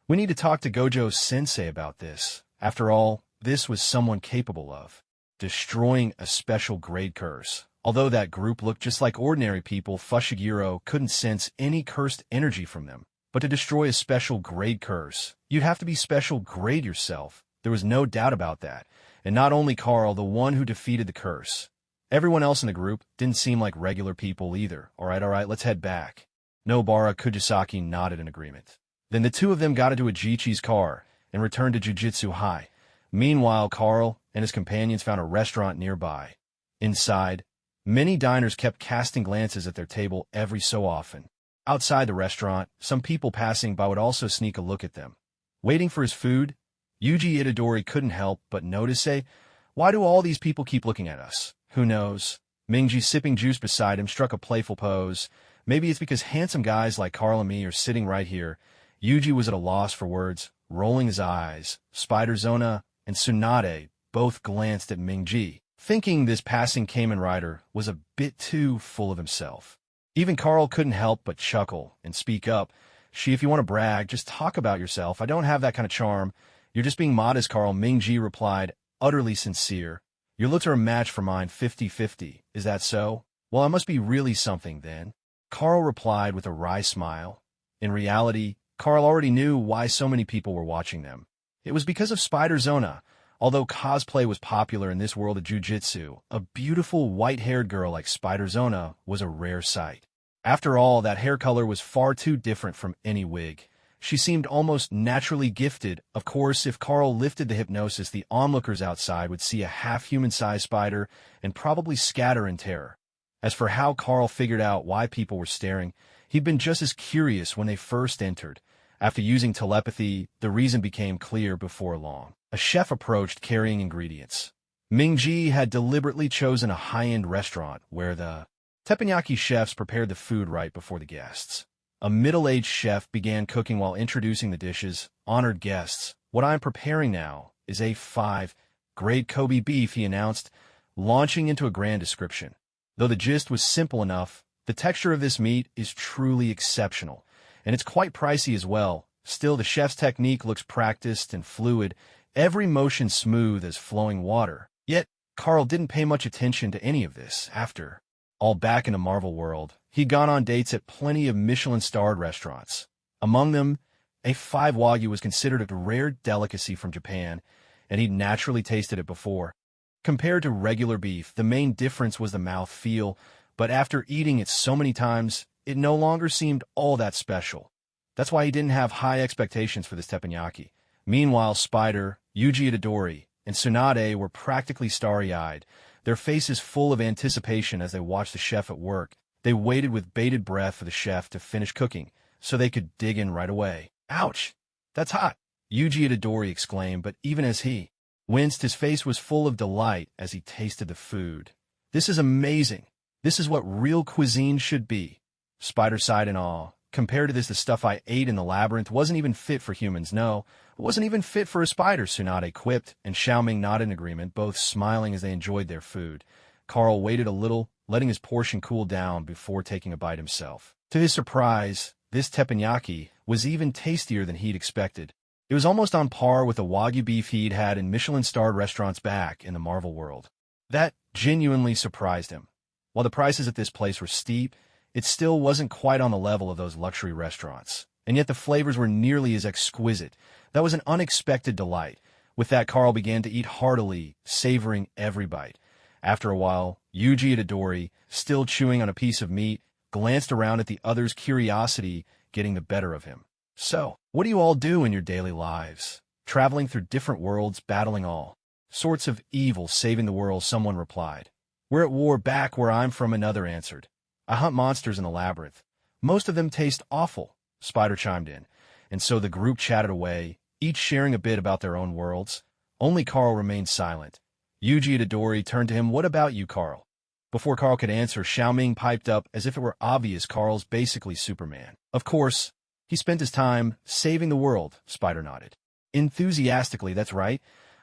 "We need to talk to Gojo-sensei about this. After all, this was someone capable of destroying a special grade curse." Although that group looked just like ordinary people, Fushiguro couldn't sense any cursed energy from them. But to destroy a special grade curse, you'd have to be special grade yourself. There was no doubt about that. And not only Carl, the one who defeated the curse. Everyone else in the group didn't seem like regular people either. All right, let's head back. Nobara Kujisaki nodded in agreement. Then the two of them got into Ajichi's car and returned to Jujutsu High. Meanwhile, Carl and his companions found a restaurant nearby. Inside, many diners kept casting glances at their table every so often. Outside the restaurant, some people passing by would also sneak a look at them. Waiting for his food, Yuji Itadori couldn't help but notice, "Why do all these people keep looking at us? Who knows?" Mingji, sipping juice beside him, struck a playful pose. "Maybe it's because handsome guys like Carl and me are sitting right here." Yuji was at a loss for words, rolling his eyes. Spider-Zona and Tsunade both glanced at Mingji, thinking this passing Kamen Rider was a bit too full of himself. Even Carl couldn't help but chuckle and speak up. "If you want to brag, just talk about yourself. I don't have that kind of charm." "You're just being modest, Carl," Mingji replied, utterly sincere. "Your looks are a match for mine, 50-50. Is that so? Well, I must be really something, then." Carl replied with a wry smile. In reality, Carl already knew why so many people were watching them. It was because of Spider-Zona. Although cosplay was popular in this world of jujitsu, a beautiful white-haired girl like Spider-Zona was a rare sight. After all, that hair color was far too different from any wig. She seemed almost naturally gifted. Of course, if Carl lifted the hypnosis, the onlookers outside would see a half-human-sized spider and probably scatter in terror. As for how Carl figured out why people were staring, he'd been just as curious when they first entered. After using telepathy, the reason became clear before long. A chef approached carrying ingredients. Mingji had deliberately chosen a high-end restaurant where the teppanyaki chefs prepared the food right before the guests. A middle-aged chef began cooking while introducing the dishes. "Honored guests, what I'm preparing now is A5 grade Kobe beef," he announced, launching into a grand description. Though the gist was simple enough, the texture of this meat is truly exceptional, and it's quite pricey as well. Still, the chef's technique looks practiced and fluid, every motion smooth as flowing water. Yet, Carl didn't pay much attention to any of this. After all, back in the Marvel world, he'd gone on dates at plenty of Michelin-starred restaurants. Among them, A5 Wagyu was considered a rare delicacy from Japan, and he'd naturally tasted it before. Compared to regular beef, the main difference was the mouth-feel, but after eating it so many times, it no longer seemed all that special. That's why he didn't have high expectations for this teppanyaki. Meanwhile, Spider, Yuji Itadori, and Tsunade were practically starry-eyed, their faces full of anticipation as they watched the chef at work. They waited with bated breath for the chef to finish cooking, so they could dig in right away. "Ouch! That's hot!" Yuji Itadori exclaimed, but even as he winced, his face was full of delight as he tasted the food. "This is amazing! This is what real cuisine should be." Spider sighed in awe. "Compared to this, the stuff I ate in the labyrinth wasn't even fit for humans. No, it wasn't even fit for a spider," Tsunade quipped, and Xiaoming nodded in agreement, both smiling as they enjoyed their food. Carl waited a little, letting his portion cool down before taking a bite himself. To his surprise, this teppanyaki was even tastier than he'd expected. It was almost on par with the Wagyu beef he'd had in Michelin-starred restaurants back in the Marvel world. That genuinely surprised him. While the prices at this place were steep, it still wasn't quite on the level of those luxury restaurants. And yet the flavors were nearly as exquisite. That was an unexpected delight. With that, Carl began to eat heartily, savoring every bite. After a while, Yuji Itadori, still chewing on a piece of meat, glanced around at the others' curiosity getting the better of him. "So, what do you all do in your daily lives?" "Traveling through different worlds, battling all sorts of evil, saving the world," someone replied. "We're at war back where I'm from," another answered. "I hunt monsters in the labyrinth. Most of them taste awful," Spider chimed in. And so the group chatted away, each sharing a bit about their own worlds. Only Carl remained silent. Yuji Itadori turned to him. "What about you, Carl?" Before Carl could answer, Xiaoming piped up as if it were obvious Carl's basically Superman. "Of course, he spent his time saving the world," Spider nodded. "Enthusiastically, that's right.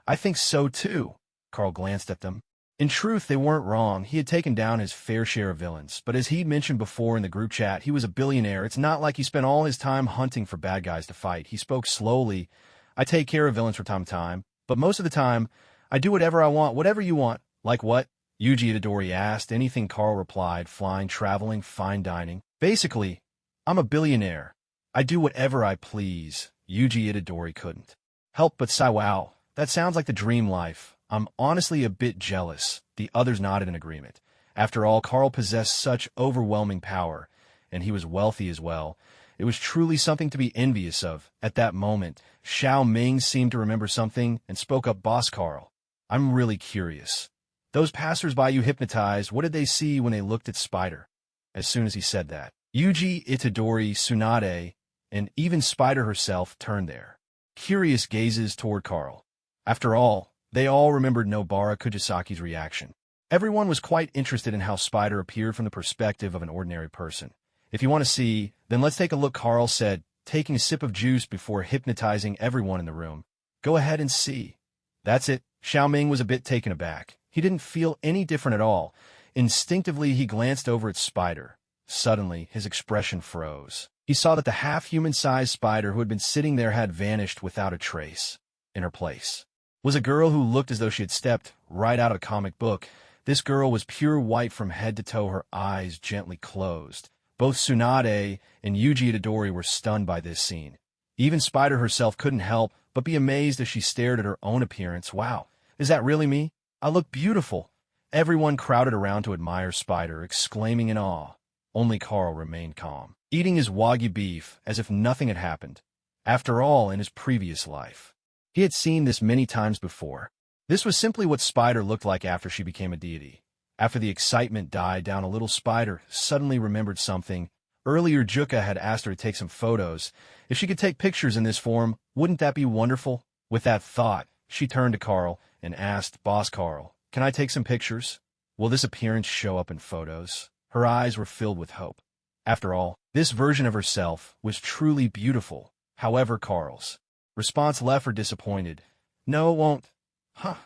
I think so too." Carl glanced at them. In truth, they weren't wrong. He had taken down his fair share of villains, but as he'd mentioned before in the group chat, he was a billionaire. It's not like he spent all his time hunting for bad guys to fight. He spoke slowly. "I take care of villains from time to time, but most of the time, I do whatever I want, whatever you want." "Like what?" Yuji Itadori asked. "Anything," Carl replied. "Flying, traveling, fine dining. Basically, I'm a billionaire. I do whatever I please." Yuji Itadori couldn't help but sigh. "Wow, that sounds like the dream life. I'm honestly a bit jealous." The others nodded in agreement. After all, Carl possessed such overwhelming power, and he was wealthy as well. It was truly something to be envious of. At that moment, Xiaoming seemed to remember something and spoke up. "Boss Carl, I'm really curious. Those passers-by you hypnotized, what did they see when they looked at Spider?" As soon as he said that, Yuji Itadori, Tsunade, and even Spider herself turned their curious gazes toward Carl. After all, they all remembered Nobara Kujisaki's reaction. Everyone was quite interested in how Spider appeared from the perspective of an ordinary person. "If you want to see, then let's take a look," Carl said, taking a sip of juice before hypnotizing everyone in the room. "Go ahead and see." "That's it." Xiaoming was a bit taken aback. He didn't feel any different at all. Instinctively, he glanced over at Spider. Suddenly, his expression froze. He saw that the half-human-sized Spider who had been sitting there had vanished without a trace. In her place was a girl who looked as though she had stepped right out of a comic book. This girl was pure white from head to toe, her eyes gently closed. Both Tsunade and Yuji Itadori were stunned by this scene. Even Spider herself couldn't help but be amazed as she stared at her own appearance. "Wow, is that really me? I look beautiful." Everyone crowded around to admire Spider, exclaiming in awe. Only Carl remained calm, eating his wagyu beef as if nothing had happened. After all, in his previous life, he had seen this many times before. This was simply what Spider looked like after she became a deity. After the excitement died down a little, Spider suddenly remembered something. Earlier, Juka had asked her to take some photos. If she could take pictures in this form, wouldn't that be wonderful? With that thought, she turned to Carl and asked, "Boss Carl, can I take some pictures? Will this appearance show up in photos?" Her eyes were filled with hope. After all, this version of herself was truly beautiful. However, Carl's response left her disappointed. "No, it won't." "Huh."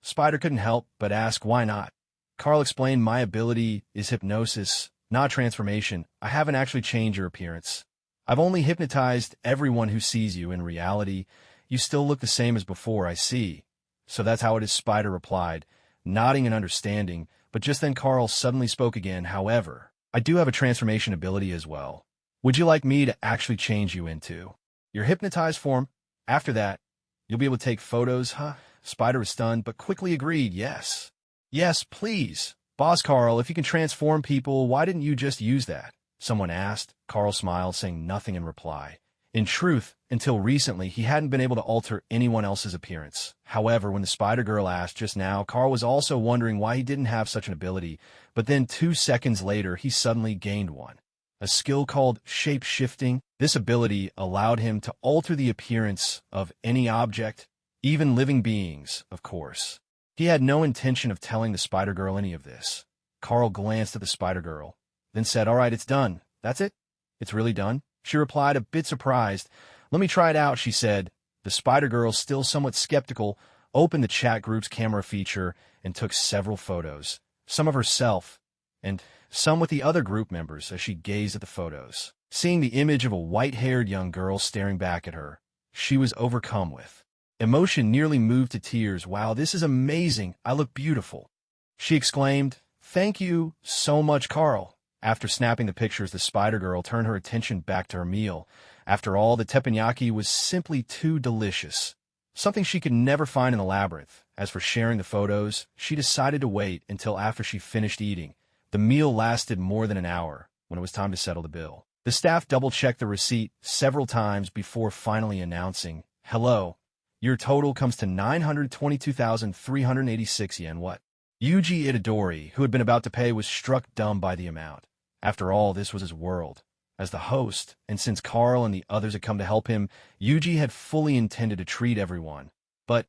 Spider couldn't help but ask, "Why not?" Carl explained, "My ability is hypnosis, not transformation. I haven't actually changed your appearance. I've only hypnotized everyone who sees you. In reality, you still look the same as before." "I see. So that's how it is," Spider replied, nodding in understanding. But just then Carl suddenly spoke again. "However, I do have a transformation ability as well. Would you like me to actually change you into your hypnotized form? After that, you'll be able to take photos." "Huh?" Spider was stunned, but quickly agreed. "Yes. Yes, please. Boss Carl, if you can transform people, why didn't you just use that?" someone asked. Carl smiled, saying nothing in reply. In truth, until recently, he hadn't been able to alter anyone else's appearance. However, when the Spider Girl asked just now, Carl was also wondering why he didn't have such an ability. But then 2 seconds later, he suddenly gained one. A skill called shape-shifting. This ability allowed him to alter the appearance of any object, even living beings, of course. He had no intention of telling the Spider Girl any of this. Carl glanced at the Spider Girl, then said, "All right, it's done." "That's it? It's really done?" She replied, a bit surprised. "Let me try it out," she said. The Spider Girl, still somewhat skeptical, opened the chat group's camera feature and took several photos, some of herself, and some with the other group members as she gazed at the photos. Seeing the image of a white-haired young girl staring back at her, she was overcome with emotion, nearly moved to tears. "Wow, this is amazing. I look beautiful," she exclaimed. "Thank you so much, Carl." After snapping the pictures, the Spider Girl turned her attention back to her meal. After all, the teppanyaki was simply too delicious, something she could never find in the labyrinth. As for sharing the photos, she decided to wait until after she finished eating. The meal lasted more than an hour. When it was time to settle the bill, the staff double-checked the receipt several times before finally announcing, "Hello, your total comes to 922,386 yen. What?" Yuji Itadori, who had been about to pay, was struck dumb by the amount. After all, this was his world. As the host, and since Carl and the others had come to help him, Yuji had fully intended to treat everyone. But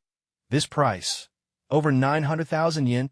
this price, over 900,000 yen,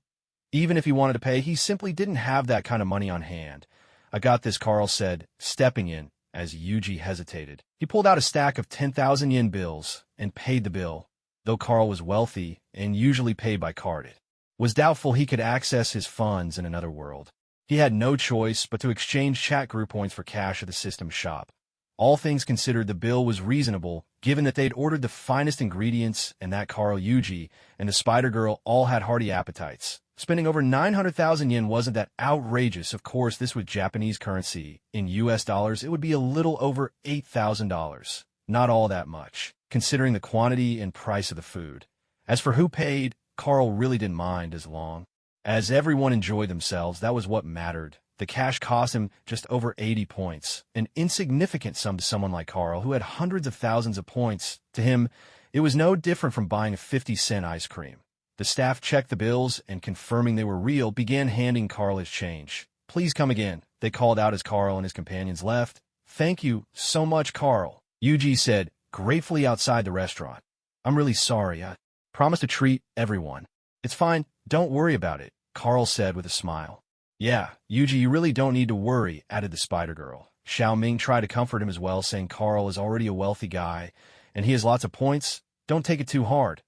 even if he wanted to pay, he simply didn't have that kind of money on hand. I got this, Carl said, stepping in as Yuji hesitated. He pulled out a stack of 10,000 yen bills and paid the bill. Though Carl was wealthy and usually paid by card, it was doubtful he could access his funds in another world. He had no choice but to exchange chat group points for cash at the system shop. All things considered, the bill was reasonable, given that they'd ordered the finest ingredients and that Carl, Yuji, and the Spider-Girl all had hearty appetites. Spending over 900,000 yen wasn't that outrageous. Of course, this was Japanese currency. In US dollars, it would be a little over $8,000. Not all that much, considering the quantity and price of the food. As for who paid, Carl really didn't mind as long as everyone enjoyed themselves. That was what mattered. The cash cost him just over 80 points, an insignificant sum to someone like Carl, who had hundreds of thousands of points. To him, it was no different from buying a 50-cent ice cream. The staff checked the bills and, confirming they were real, began handing Carl his change. "Please come again," they called out as Carl and his companions left. "Thank you so much, Carl," Yuji said, gratefully outside the restaurant. "I'm really sorry. I promised to treat everyone." "It's fine. Don't worry about it," Carl said with a smile. "Yeah, Yuji, you really don't need to worry," added the Spider-Girl. Xiaoming tried to comfort him as well, saying Carl is already a wealthy guy, and he has lots of points. Don't take it too hard.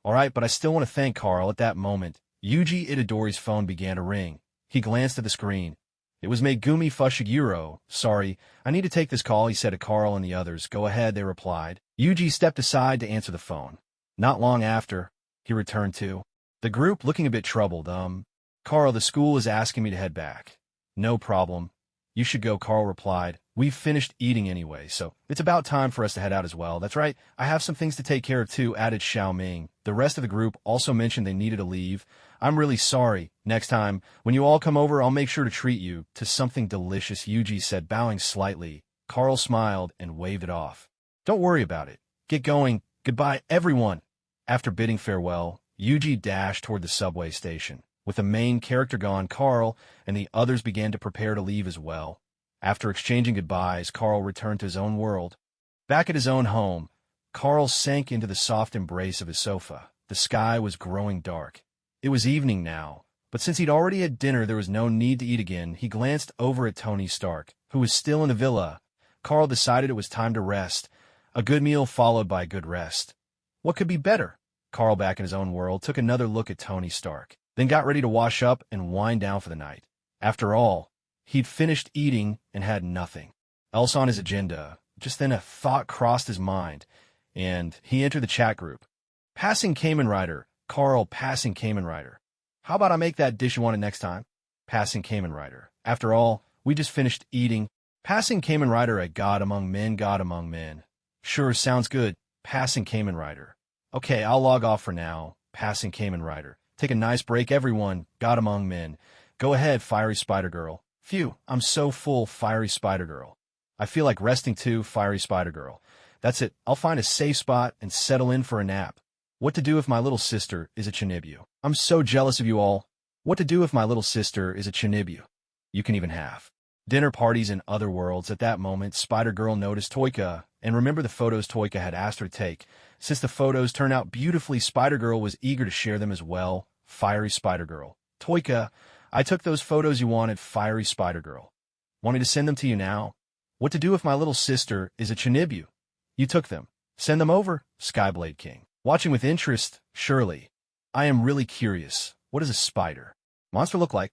"All right, but I still want to thank Carl." At that moment, Yuji Itadori's phone began to ring. He glanced at the screen. It was Megumi Fushiguro. "Sorry, I need to take this call," he said to Carl and the others. "Go ahead," they replied. Yuji stepped aside to answer the phone. Not long after, he returned to the group, looking a bit troubled. "Carl, the school is asking me to head back." "No problem. You should go," Carl replied. "We've finished eating anyway, so it's about time for us to head out as well." "That's right. I have some things to take care of too," added Xiaoming. The rest of the group also mentioned they needed to leave. "I'm really sorry. Next time, when you all come over, I'll make sure to treat you to something delicious," Yuji said, bowing slightly. Carl smiled and waved it off. "Don't worry about it. Get going. Goodbye, everyone." After bidding farewell, Yuji dashed toward the subway station. With the main character gone, Carl and the others began to prepare to leave as well. After exchanging goodbyes, Carl returned to his own world. Back at his own home, Carl sank into the soft embrace of his sofa. The sky was growing dark. It was evening now, but since he'd already had dinner, there was no need to eat again. He glanced over at Tony Stark, who was still in the villa. Carl decided it was time to rest. A good meal followed by a good rest. What could be better? Carl, back in his own world, took another look at Tony Stark, then got ready to wash up and wind down for the night. After all, he'd finished eating and had nothing else on his agenda. Just then a thought crossed his mind, and he entered the chat group. "Passing Kamen Rider. Carl, passing Kamen Rider. How about I make that dish you wanted next time? Passing Kamen Rider. After all, we just finished eating. Passing Kamen Rider. A god among men, god among men. Sure, sounds good. Passing Kamen Rider. Okay, I'll log off for now. Passing Kamen Rider. Take a nice break, everyone. God among men. Go ahead, Fiery Spider-Girl. Phew, I'm so full, Fiery Spider-Girl. I feel like resting too, Fiery Spider-Girl. That's it. I'll find a safe spot and settle in for a nap. What to do if my little sister is a Chinibu? I'm so jealous of you all. What to do if my little sister is a Chinibu? You can even have dinner parties in other worlds." At that moment, Spider-Girl noticed Toika, and remember the photos Toika had asked her to take. Since the photos turned out beautifully, Spider-Girl was eager to share them as well. Fiery Spider-Girl. "Toika, I took those photos you wanted, Fiery Spider-Girl. Want me to send them to you now? What to do if my little sister is a Chinibu? You took them. Send them over, Skyblade King. Watching with interest, surely. I am really curious. What does a spider monster look like?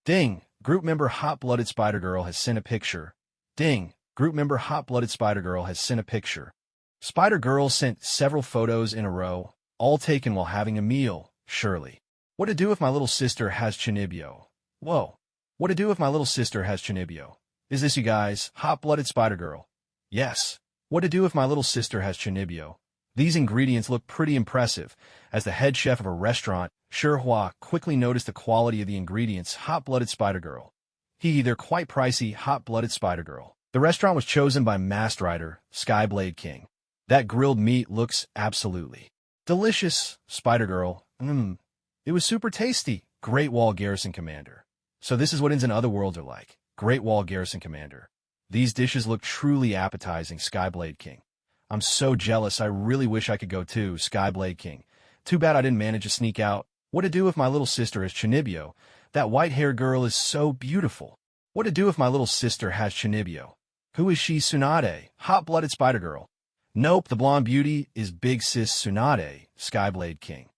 Ding! Group member Hot-Blooded Spider-Girl has sent a picture. Ding! Group member Hot-Blooded Spider-Girl has sent a picture. Spider-Girl sent several photos in a row, all taken while having a meal, surely. What to do if my little sister has Chunibyo? Whoa. What to do if my little sister has Chunibyo? Is this you guys? Hot-Blooded Spider-Girl. Yes. What to do if my little sister has Chunibyo? These ingredients look pretty impressive. As the head chef of a restaurant, Shihua quickly noticed the quality of the ingredients. Hot-Blooded Spider-Girl. They're quite pricey. Hot-Blooded Spider-Girl. The restaurant was chosen by Masked Rider, Skyblade King. That grilled meat looks absolutely delicious, Spider-Girl. It was super tasty. Great Wall Garrison Commander. So this is what Inns and Other Worlds are like. Great Wall Garrison Commander. These dishes look truly appetizing, Skyblade King. I'm so jealous, I really wish I could go too, Skyblade King. Too bad I didn't manage to sneak out. What to do if my little sister is Chinibyo? That white-haired girl is so beautiful. What to do if my little sister has Chinibyo? Who is she, Tsunade? Hot-blooded Spider-Girl. Nope, the blonde beauty is Big Sis Tsunade, Skyblade King.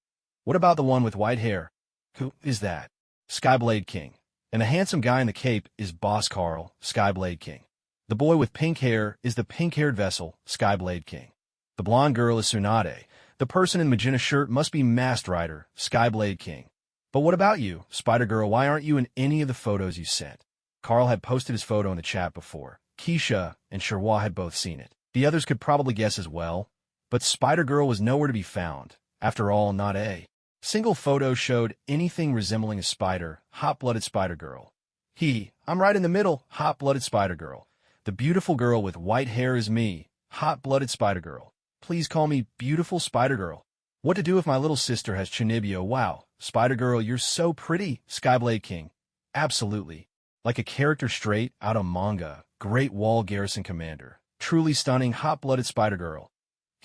What about the one with white hair? Who is that? Skyblade King. And the handsome guy in the cape is Boss Carl, Skyblade King. The boy with pink hair is the pink-haired vessel, Skyblade King. The blonde girl is Tsunade. The person in the magenta shirt must be Masked Rider, Skyblade King. But what about you, Spider-Girl? Why aren't you in any of the photos you sent? Carl had posted his photo in the chat before. Kesha and Sherwa had both seen it. The others could probably guess as well. But Spider-Girl was nowhere to be found. After all, not a single photo showed anything resembling a spider, hot-blooded Spider-Girl. I'm right in the middle, hot-blooded Spider-Girl. The beautiful girl with white hair is me, hot-blooded Spider-Girl. Please call me beautiful Spider-Girl. What to do if my little sister has Chinibyo? Wow, Spider-Girl, you're so pretty, Skyblade King. Absolutely. Like a character straight out of manga, Great Wall Garrison Commander. Truly stunning, hot-blooded Spider-Girl.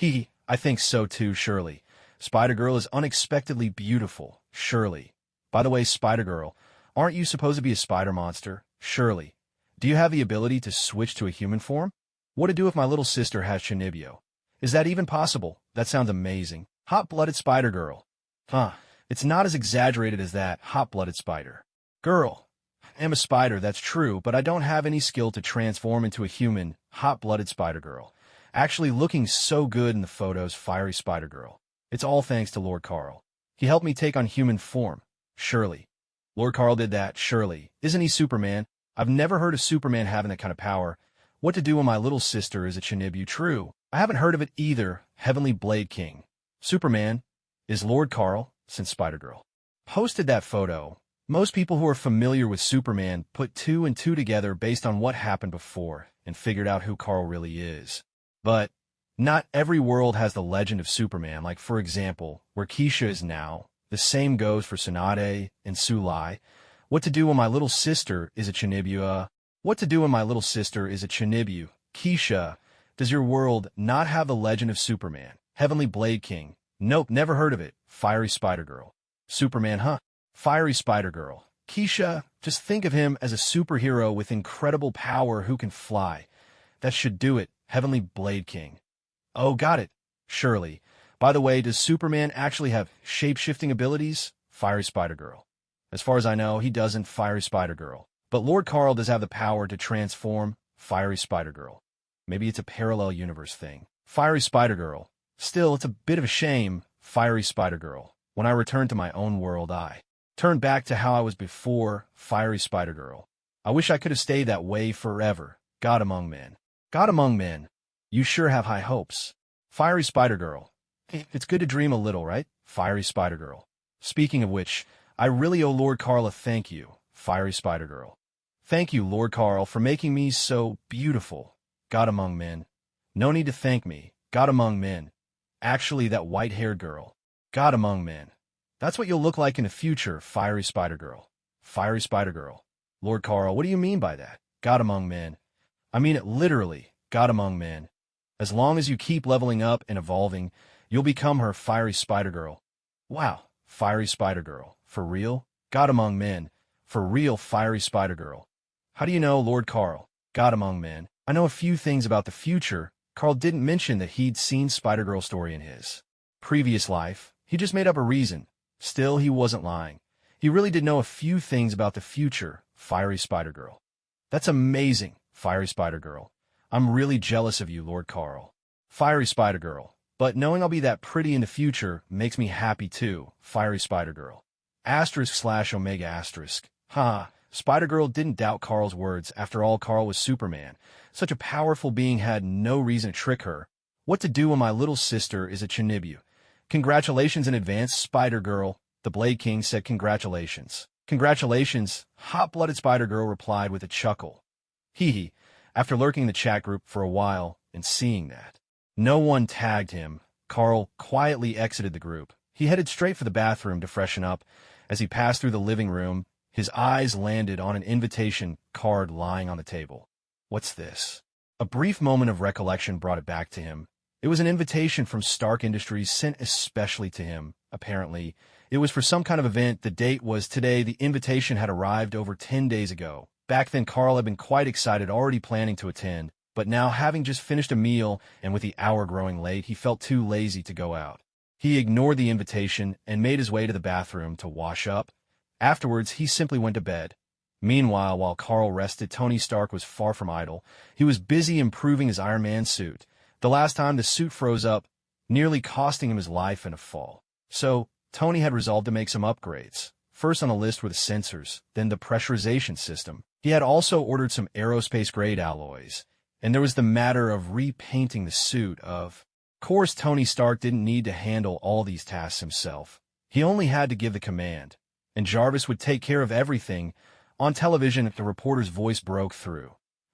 I think so too, Shirley. Spider-Girl is unexpectedly beautiful, Shirley. By the way, Spider-Girl, aren't you supposed to be a spider monster? Shirley, do you have the ability to switch to a human form? What to do if my little sister has Chinibyo? Is that even possible? That sounds amazing. Hot-blooded Spider-Girl. It's not as exaggerated as that, hot-blooded Spider. Girl. I am a spider, that's true, but I don't have any skill to transform into a human, hot-blooded Spider-Girl. Actually looking so good in the photos, fiery Spider-Girl. It's all thanks to Lord Carl. He helped me take on human form. Surely. Lord Carl did that, surely. Isn't he Superman? I've never heard of Superman having that kind of power. What to do when my little sister is a Chinibyo? True. I haven't heard of it either, Heavenly Blade King. Superman is Lord Carl since Spider-Girl posted that photo. Most people who are familiar with Superman put two and two together based on what happened before and figured out who Carl really is. But not every world has the legend of Superman, like for example, where Kesha is now. The same goes for Tsunade and Sulai. What to do when my little sister is a Chinibyo? What to do when my little sister is a Chinibyo? Kesha, does your world not have the legend of Superman? Heavenly Blade King. Nope, never heard of it. Fiery Spider-Girl. Superman, Fiery Spider-Girl. Kesha, just think of him as a superhero with incredible power who can fly. That should do it. Heavenly Blade King. Oh, got it. Surely. By the way, does Superman actually have shape-shifting abilities? Fiery Spider-Girl. As far as I know, he doesn't, Fiery Spider-Girl. But Lord Carl does have the power to transform, Fiery Spider-Girl. Maybe it's a parallel universe thing. Fiery Spider-Girl. Still, it's a bit of a shame, Fiery Spider-Girl. When I return to my own world, I turn back to how I was before, Fiery Spider-Girl. I wish I could have stayed that way forever. God among men. God among men. You sure have high hopes. Fiery Spider-Girl. It's good to dream a little, right? Fiery Spider-Girl. Speaking of which, I really owe Lord Carl a thank you, Fiery Spider-Girl. Thank you, Lord Carl, for making me so beautiful. God among men. No need to thank me. God among men. Actually, that white-haired girl. God among men. That's what you'll look like in the future, Fiery Spider-Girl. Fiery Spider-Girl. Lord Carl, what do you mean by that? God among men. I mean it literally. God among men. As long as you keep leveling up and evolving, you'll become her Fiery Spider-Girl. Wow, Fiery Spider-Girl. For real? God among men. For real, Fiery Spider-Girl. How do you know, Lord Carl? God among men. I know a few things about the future. Carl didn't mention that he'd seen Spider-Girl's story in his previous life. He just made up a reason. Still, he wasn't lying. He really did know a few things about the future, Fiery Spider-Girl. That's amazing, Fiery Spider-Girl. I'm really jealous of you, Lord Carl. Fiery Spider-Girl. But knowing I'll be that pretty in the future makes me happy too, Fiery Spider-Girl. */Omega*. Spider-Girl didn't doubt Carl's words. After all, Carl was Superman. Such a powerful being had no reason to trick her. What to do when my little sister is a Chinibyo? Congratulations in advance, Spider-Girl. The Blade King said congratulations. Congratulations, hot-blooded Spider-Girl replied with a chuckle. After lurking in the chat group for a while and seeing that no one tagged him, Carl quietly exited the group. He headed straight for the bathroom to freshen up. As he passed through the living room, his eyes landed on an invitation card lying on the table. What's this? A brief moment of recollection brought it back to him. It was an invitation from Stark Industries sent especially to him, apparently. It was for some kind of event. The date was today. The invitation had arrived over 10 days ago. Back then, Carl had been quite excited, already planning to attend. But now, having just finished a meal, and with the hour growing late, he felt too lazy to go out. He ignored the invitation and made his way to the bathroom to wash up. Afterwards, he simply went to bed. Meanwhile, while Carl rested, Tony Stark was far from idle. He was busy improving his Iron Man suit. The last time the suit froze up, nearly costing him his life in a fall. So, Tony had resolved to make some upgrades. First on the list were the sensors, then the pressurization system. He had also ordered some aerospace-grade alloys. And there was the matter of repainting the suit. Of course, Tony Stark didn't need to handle all these tasks himself. He only had to give the command, and Jarvis would take care of everything. On television, the reporter's voice broke through.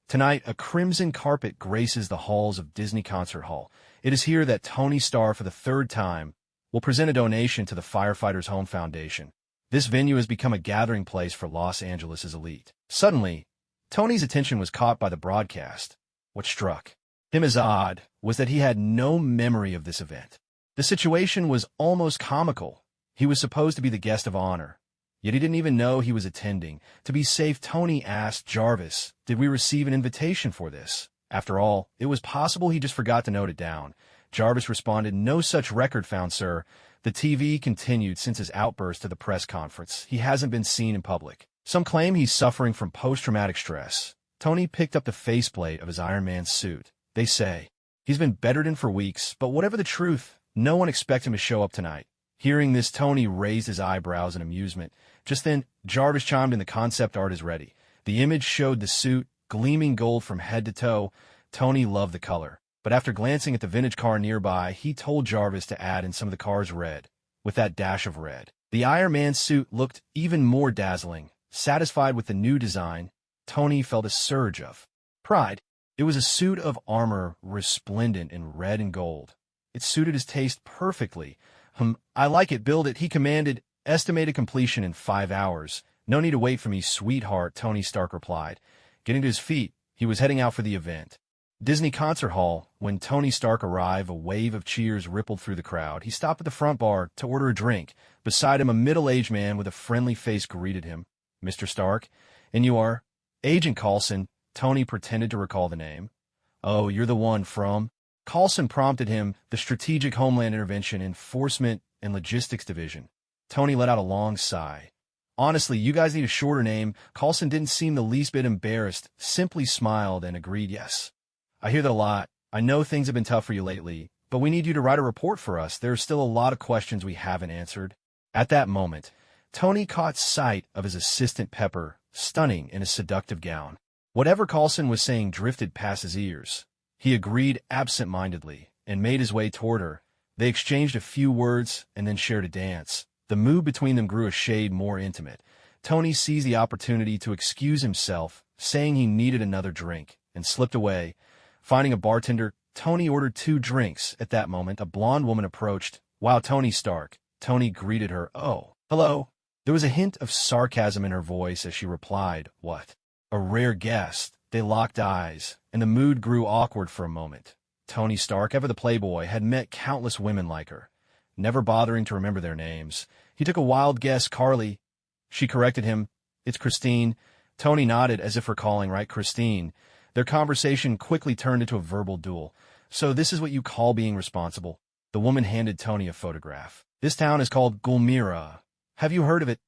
Tonight, a crimson carpet graces the halls of Disney Concert Hall. It is here that Tony Stark, for the third time, will present a donation to the Firefighters Home Foundation. This venue has become a gathering place for Los Angeles' elite. Suddenly, Tony's attention was caught by the broadcast. What struck him as odd was that he had no memory of this event. The situation was almost comical. He was supposed to be the guest of honor, yet he didn't even know he was attending. To be safe, Tony asked Jarvis, "Did we receive an invitation for this?" After all, it was possible he just forgot to note it down. Jarvis responded, "No such record found, sir." The TV continued. Since his outburst to the press conference, he hasn't been seen in public. Some claim he's suffering from post-traumatic stress. Tony picked up the faceplate of his Iron Man suit. They say he's been bedridden for weeks, but whatever the truth, no one expects him to show up tonight. Hearing this, Tony raised his eyebrows in amusement. Just then, Jarvis chimed in, "The concept art is ready." The image showed the suit, gleaming gold from head to toe. Tony loved the color, but after glancing at the vintage car nearby, he told Jarvis to add in some of the car's red, with that dash of red. The Iron Man suit looked even more dazzling. Satisfied with the new design, Tony felt a surge of pride. It was a suit of armor resplendent in red and gold. It suited his taste perfectly. "I like it, build it," he commanded. "Estimated completion in 5 hours. No need to wait for me, sweetheart," Tony Stark replied. Getting to his feet, he was heading out for the event. Disney Concert Hall. When Tony Stark arrived, a wave of cheers rippled through the crowd. He stopped at the front bar to order a drink. Beside him, a middle-aged man with a friendly face greeted him. "Mr. Stark, and you are?" "Agent Coulson." Tony pretended to recall the name. "Oh, you're the one from—" Coulson prompted him, "The Strategic Homeland Intervention, Enforcement, and Logistics Division." Tony let out a long sigh. "Honestly, you guys need a shorter name." Coulson didn't seem the least bit embarrassed, simply smiled and agreed, "Yes. I hear that a lot. I know things have been tough for you lately, but we need you to write a report for us. There are still a lot of questions we haven't answered." At that moment, Tony caught sight of his assistant Pepper, stunning in a seductive gown. Whatever Coulson was saying drifted past his ears. He agreed absent-mindedly and made his way toward her. They exchanged a few words and then shared a dance. The mood between them grew a shade more intimate. Tony seized the opportunity to excuse himself, saying he needed another drink, and slipped away. Finding a bartender, Tony ordered 2 drinks. At that moment, a blonde woman approached. "Wow, Tony Stark." Tony greeted her. "Oh, hello." There was a hint of sarcasm in her voice as she replied, "What? A rare guest." They locked eyes, and the mood grew awkward for a moment. Tony Stark, ever the playboy, had met countless women like her, never bothering to remember their names. He took a wild guess. "Carly." She corrected him. "It's Christine." Tony nodded as if recalling, "Right, Christine." Their conversation quickly turned into a verbal duel. "So this is what you call being responsible?" The woman handed Tony a photograph. "This town is called Gulmira. Have you heard of it?"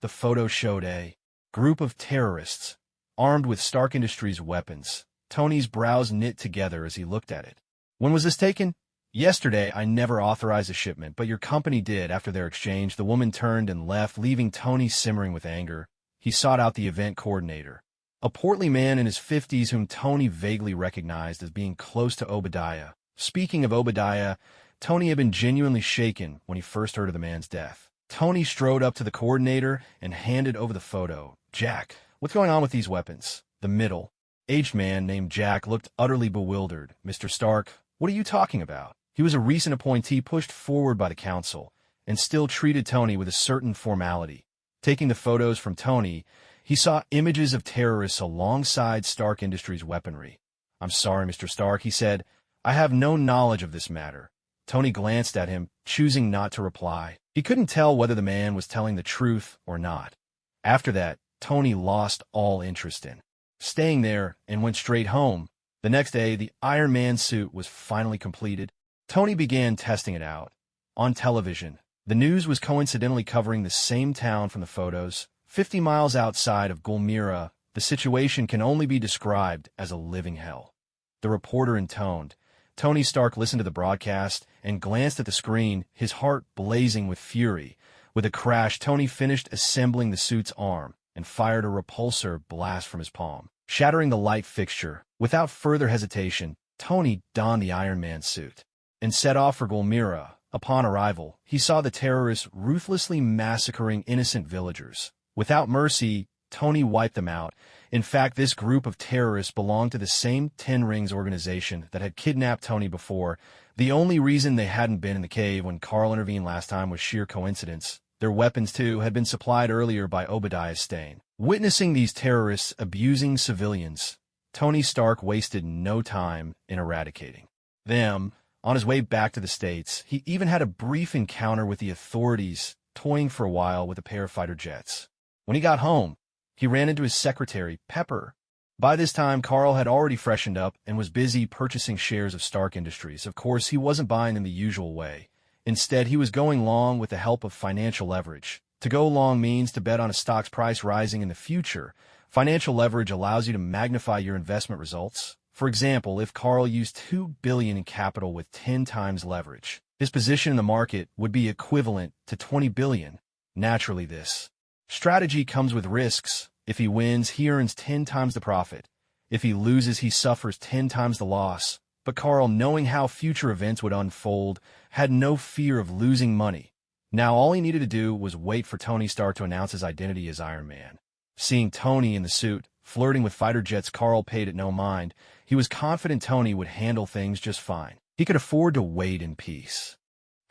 The photo showed a group of terrorists, armed with Stark Industries weapons. Tony's brows knit together as he looked at it. "When was this taken?" "Yesterday. I never authorized a shipment, but your company did." After their exchange, the woman turned and left, leaving Tony simmering with anger. He sought out the event coordinator, a portly man in his 50s whom Tony vaguely recognized as being close to Obadiah. Speaking of Obadiah, Tony had been genuinely shaken when he first heard of the man's death. Tony strode up to the coordinator and handed over the photo. "Jack, what's going on with these weapons?" The middle-aged man named Jack looked utterly bewildered. "Mr. Stark, what are you talking about?" He was a recent appointee pushed forward by the council, and still treated Tony with a certain formality. Taking the photos from Tony, He saw images of terrorists alongside Stark Industries weaponry. "I'm sorry, Mr. Stark," he said. "I have no knowledge of this matter." Tony glanced at him, choosing not to reply. He couldn't tell whether the man was telling the truth or not. After that, Tony lost all interest in staying there and went straight home. The next day, the Iron Man suit was finally completed. Tony began testing it out. On television, the news was coincidentally covering the same town from the photos. 50 miles outside of Gulmira, the situation can only be described as a living hell. The reporter intoned. Tony Stark listened to the broadcast and glanced at the screen, his heart blazing with fury. With a crash, Tony finished assembling the suit's arm and fired a repulsor blast from his palm, shattering the light fixture. Without further hesitation, Tony donned the Iron Man suit and set off for Gulmira. Upon arrival, he saw the terrorists ruthlessly massacring innocent villagers. Without mercy, Tony wiped them out. In fact, this group of terrorists belonged to the same Ten Rings organization that had kidnapped Tony before. The only reason they hadn't been in the cave when Carl intervened last time was sheer coincidence. Their weapons, too, had been supplied earlier by Obadiah Stane. Witnessing these terrorists abusing civilians, Tony Stark wasted no time in eradicating them. On his way back to the States, he even had a brief encounter with the authorities, toying for a while with a pair of fighter jets. When he got home, he ran into his secretary, Pepper. By this time, Carl had already freshened up and was busy purchasing shares of Stark Industries. Of course, he wasn't buying in the usual way. Instead, he was going long with the help of financial leverage. To go long means to bet on a stock's price rising in the future. Financial leverage allows you to magnify your investment results. For example, if Carl used $2 billion in capital with 10 times leverage, his position in the market would be equivalent to $20 billion. Naturally, this strategy comes with risks. If he wins, he earns 10 times the profit. If he loses, he suffers 10 times the loss. But Carl, knowing how future events would unfold, had no fear of losing money. Now all he needed to do was wait for Tony Stark to announce his identity as Iron Man. Seeing Tony in the suit, flirting with fighter jets, Carl paid it no mind. He was confident Tony would handle things just fine. He could afford to wait in peace.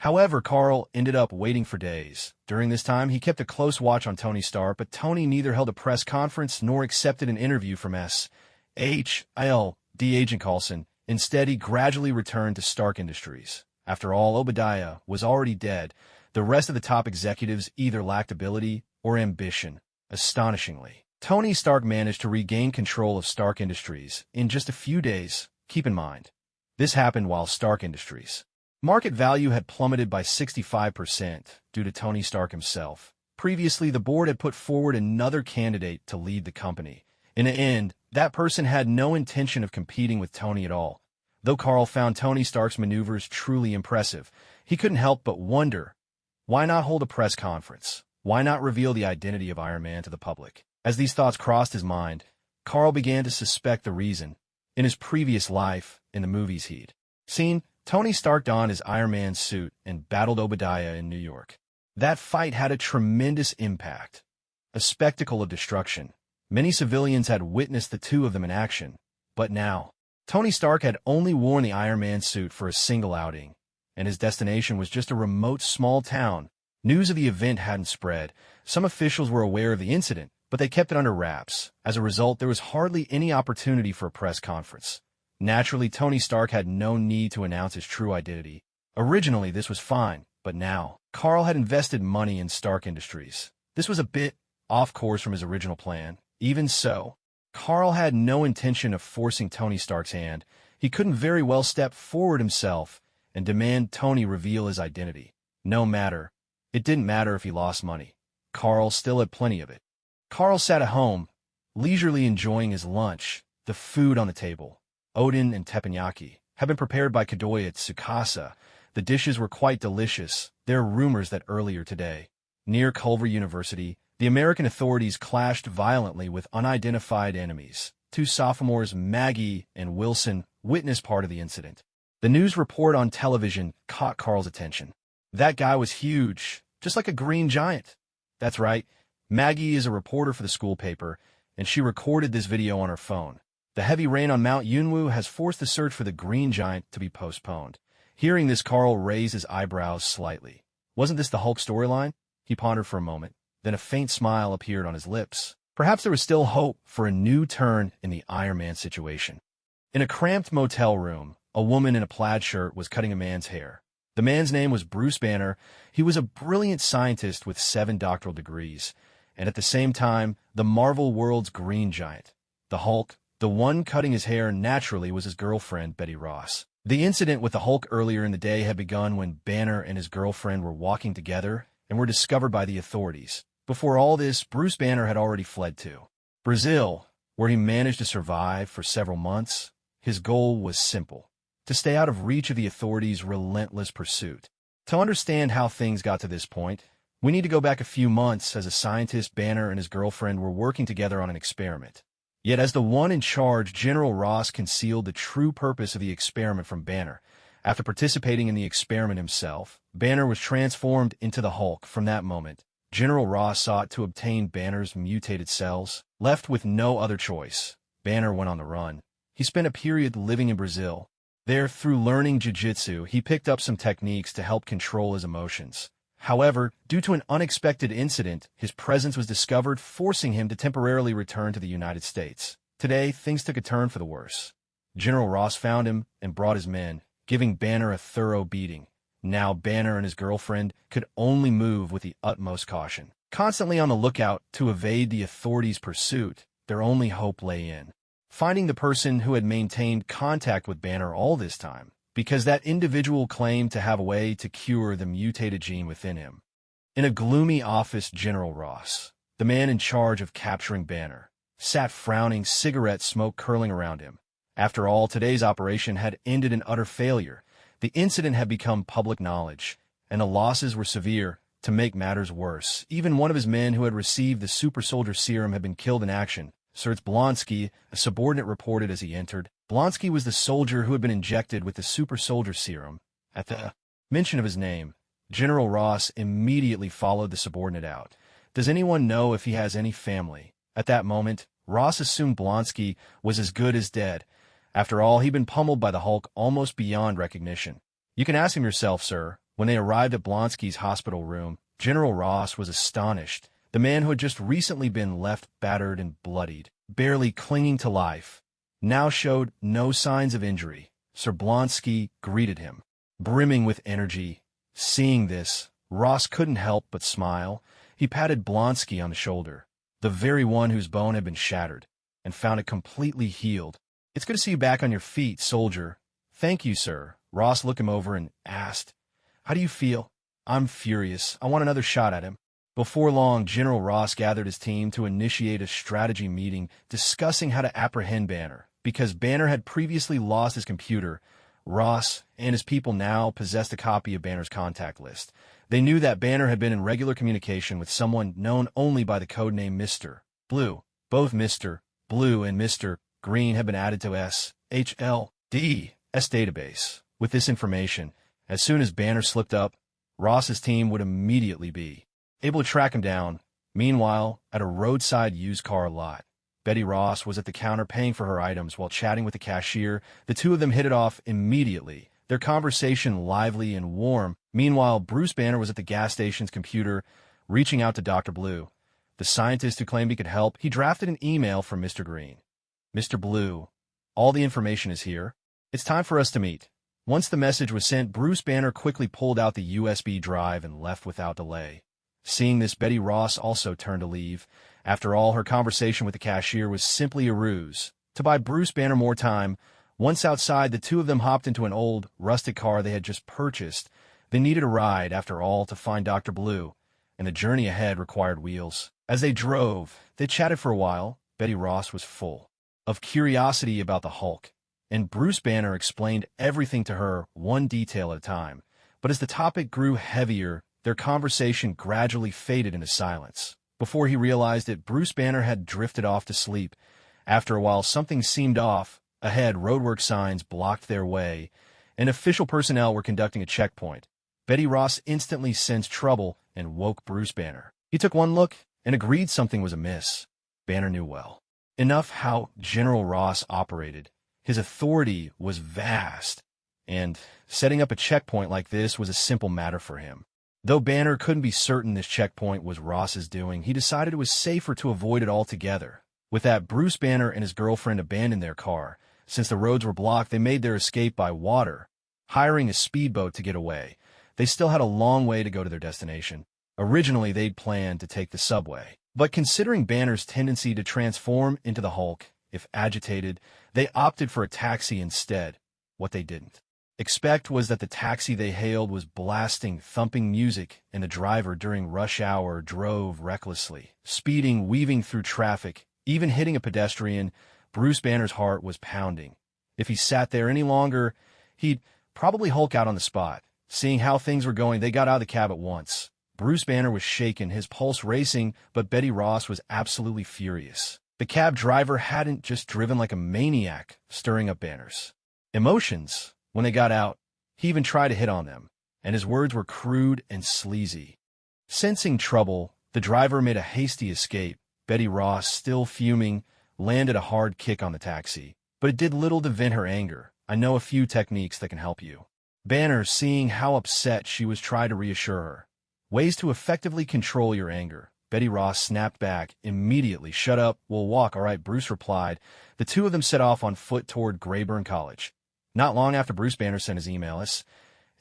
However, Carl ended up waiting for days. During this time, he kept a close watch on Tony Stark, but Tony neither held a press conference nor accepted an interview from SHILD Agent Coulson. Instead, he gradually returned to Stark Industries. After all, Obadiah was already dead. The rest of the top executives either lacked ability or ambition. Astonishingly, Tony Stark managed to regain control of Stark Industries in just a few days. Keep in mind, this happened while Stark Industries' market value had plummeted by 65% due to Tony Stark himself. Previously, the board had put forward another candidate to lead the company. In the end, that person had no intention of competing with Tony at all. Though Carl found Tony Stark's maneuvers truly impressive, he couldn't help but wonder, why not hold a press conference? Why not reveal the identity of Iron Man to the public? As these thoughts crossed his mind, Carl began to suspect the reason. In his previous life, in the movies he'd seen, Tony Stark donned his Iron Man suit and battled Obadiah in New York. That fight had a tremendous impact, a spectacle of destruction. Many civilians had witnessed the two of them in action, but now, Tony Stark had only worn the Iron Man suit for a single outing, and his destination was just a remote small town. News of the event hadn't spread. Some officials were aware of the incident, but they kept it under wraps. As a result, there was hardly any opportunity for a press conference. Naturally, Tony Stark had no need to announce his true identity. Originally, this was fine, but now, Carl had invested money in Stark Industries. This was a bit off course from his original plan. Even so, Carl had no intention of forcing Tony Stark's hand. He couldn't very well step forward himself and demand Tony reveal his identity. It didn't matter if he lost money. Carl still had plenty of it. Carl sat at home, leisurely enjoying his lunch. The food on the table, Odin and teppanyaki, had been prepared by Kadoya Tsukasa. The dishes were quite delicious. There are rumors that earlier today, near Culver University, the American authorities clashed violently with unidentified enemies. Two sophomores, Maggie and Wilson, witnessed part of the incident. The news report on television caught Carl's attention. That guy was huge, just like a green giant. That's right, Maggie is a reporter for the school paper, and she recorded this video on her phone. The heavy rain on Mount Yunwu has forced the search for the green giant to be postponed. Hearing this, Carl raised his eyebrows slightly. Wasn't this the Hulk storyline? He pondered for a moment. Then a faint smile appeared on his lips. Perhaps there was still hope for a new turn in the Iron Man situation. In a cramped motel room, a woman in a plaid shirt was cutting a man's hair. The man's name was Bruce Banner. He was a brilliant scientist with 7 doctoral degrees, and at the same time, the Marvel world's green giant. The Hulk, the one cutting his hair naturally, was his girlfriend, Betty Ross. The incident with the Hulk earlier in the day had begun when Banner and his girlfriend were walking together and were discovered by the authorities. Before all this, Bruce Banner had already fled to Brazil, where he managed to survive for several months. His goal was simple: to stay out of reach of the authorities' relentless pursuit. To understand how things got to this point, we need to go back a few months as a scientist. Banner and his girlfriend were working together on an experiment. Yet as the one in charge, General Ross concealed the true purpose of the experiment from Banner. After participating in the experiment himself, Banner was transformed into the Hulk. From that moment, General Ross sought to obtain Banner's mutated cells. Left with no other choice, Banner went on the run. He spent a period living in Brazil. There, through learning jiu-jitsu, he picked up some techniques to help control his emotions. However, due to an unexpected incident, his presence was discovered, forcing him to temporarily return to the United States. Today, things took a turn for the worse. General Ross found him and brought his men, giving Banner a thorough beating. Now Banner and his girlfriend could only move with the utmost caution. Constantly on the lookout to evade the authorities' pursuit, their only hope lay in finding the person who had maintained contact with Banner all this time, because that individual claimed to have a way to cure the mutated gene within him. In a gloomy office, General Ross, the man in charge of capturing Banner, sat frowning, cigarette smoke curling around him. After all, today's operation had ended in utter failure. The incident had become public knowledge, and the losses were severe. To make matters worse, even one of his men who had received the super soldier serum had been killed in action. Serge Blonsky, a subordinate, reported as he entered. Blonsky was the soldier who had been injected with the super soldier serum. At the mention of his name, General Ross immediately followed the subordinate out. Does anyone know if he has any family? At that moment, Ross assumed Blonsky was as good as dead. After all, he'd been pummeled by the Hulk almost beyond recognition. You can ask him yourself, sir. When they arrived at Blonsky's hospital room, General Ross was astonished. The man who had just recently been left battered and bloodied, barely clinging to life, now showed no signs of injury. Sir Blonsky greeted him, brimming with energy. Seeing this, Ross couldn't help but smile. He patted Blonsky on the shoulder, the very one whose bone had been shattered, and found it completely healed. "It's good to see you back on your feet, soldier." "Thank you, sir." Ross looked him over and asked, "How do you feel?" "I'm furious. I want another shot at him." Before long, General Ross gathered his team to initiate a strategy meeting discussing how to apprehend Banner. Because Banner had previously lost his computer, Ross and his people now possessed a copy of Banner's contact list. They knew that Banner had been in regular communication with someone known only by the codename Mr. Blue. Both Mr. Blue and Mr. Green had been added to SHLD's database. With this information, as soon as Banner slipped up, Ross's team would immediately be able to track him down. Meanwhile, at a roadside used car lot, Betty Ross was at the counter paying for her items while chatting with the cashier. The two of them hit it off immediately, their conversation lively and warm. Meanwhile, Bruce Banner was at the gas station's computer, reaching out to Dr. Blue, the scientist who claimed he could help. He drafted an email from Mr. Green. "Mr. Blue, all the information is here. It's time for us to meet." Once the message was sent, Bruce Banner quickly pulled out the USB drive and left without delay. Seeing this, Betty Ross also turned to leave. After all, her conversation with the cashier was simply a ruse to buy Bruce Banner more time. Once outside, the two of them hopped into an old, rusted car they had just purchased. They needed a ride, after all, to find Dr. Blue, and the journey ahead required wheels. As they drove, they chatted for a while. Betty Ross was full of curiosity about the Hulk, and Bruce Banner explained everything to her, one detail at a time. But as the topic grew heavier, their conversation gradually faded into silence. Before he realized it, Bruce Banner had drifted off to sleep. After a while, something seemed off. Ahead, roadwork signs blocked their way, and official personnel were conducting a checkpoint. Betty Ross instantly sensed trouble and woke Bruce Banner. He took one look and agreed something was amiss. Banner knew well enough how General Ross operated. His authority was vast, and setting up a checkpoint like this was a simple matter for him. Though Banner couldn't be certain this checkpoint was Ross's doing, he decided it was safer to avoid it altogether. With that, Bruce Banner and his girlfriend abandoned their car. Since the roads were blocked, they made their escape by water, hiring a speedboat to get away. They still had a long way to go to their destination. Originally, they'd planned to take the subway. But considering Banner's tendency to transform into the Hulk, if agitated, they opted for a taxi instead. What they didn't expect was that the taxi they hailed was blasting thumping music, and the driver during rush hour drove recklessly, speeding, weaving through traffic, even hitting a pedestrian. Bruce Banner's heart was pounding. If he sat there any longer, he'd probably Hulk out on the spot. Seeing how things were going, they got out of the cab at once. Bruce Banner was shaken, his pulse racing, but Betty Ross was absolutely furious. The cab driver hadn't just driven like a maniac, stirring up Banner's emotions. When they got out, he even tried to hit on them, and his words were crude and sleazy. Sensing trouble, the driver made a hasty escape. Betty Ross, still fuming, landed a hard kick on the taxi, but it did little to vent her anger. "I know a few techniques that can help you." Banner, seeing how upset she was, tried to reassure her. "Ways to effectively control your anger." Betty Ross snapped back immediately. "Shut up, we'll walk." "All right," Bruce replied. The two of them set off on foot toward Reborn College. Not long after Bruce Banner sent his email,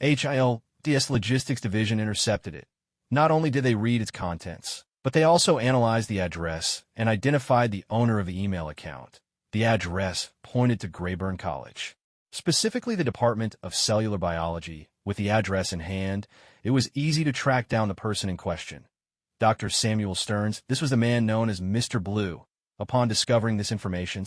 HILD's Logistics Division intercepted it. Not only did they read its contents, but they also analyzed the address and identified the owner of the email account. The address pointed to Reborn College, specifically the Department of Cellular Biology. With the address in hand, it was easy to track down the person in question. Dr. Samuel Stearns, this was the man known as Mr. Blue. Upon discovering this information,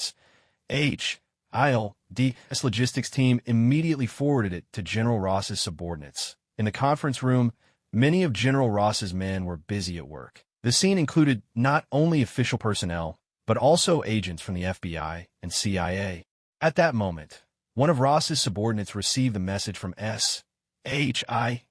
HILD's logistics team immediately forwarded it to General Ross's subordinates. In the conference room, many of General Ross's men were busy at work. The scene included not only official personnel, but also agents from the FBI and CIA. At that moment, one of Ross's subordinates received the message from HILD's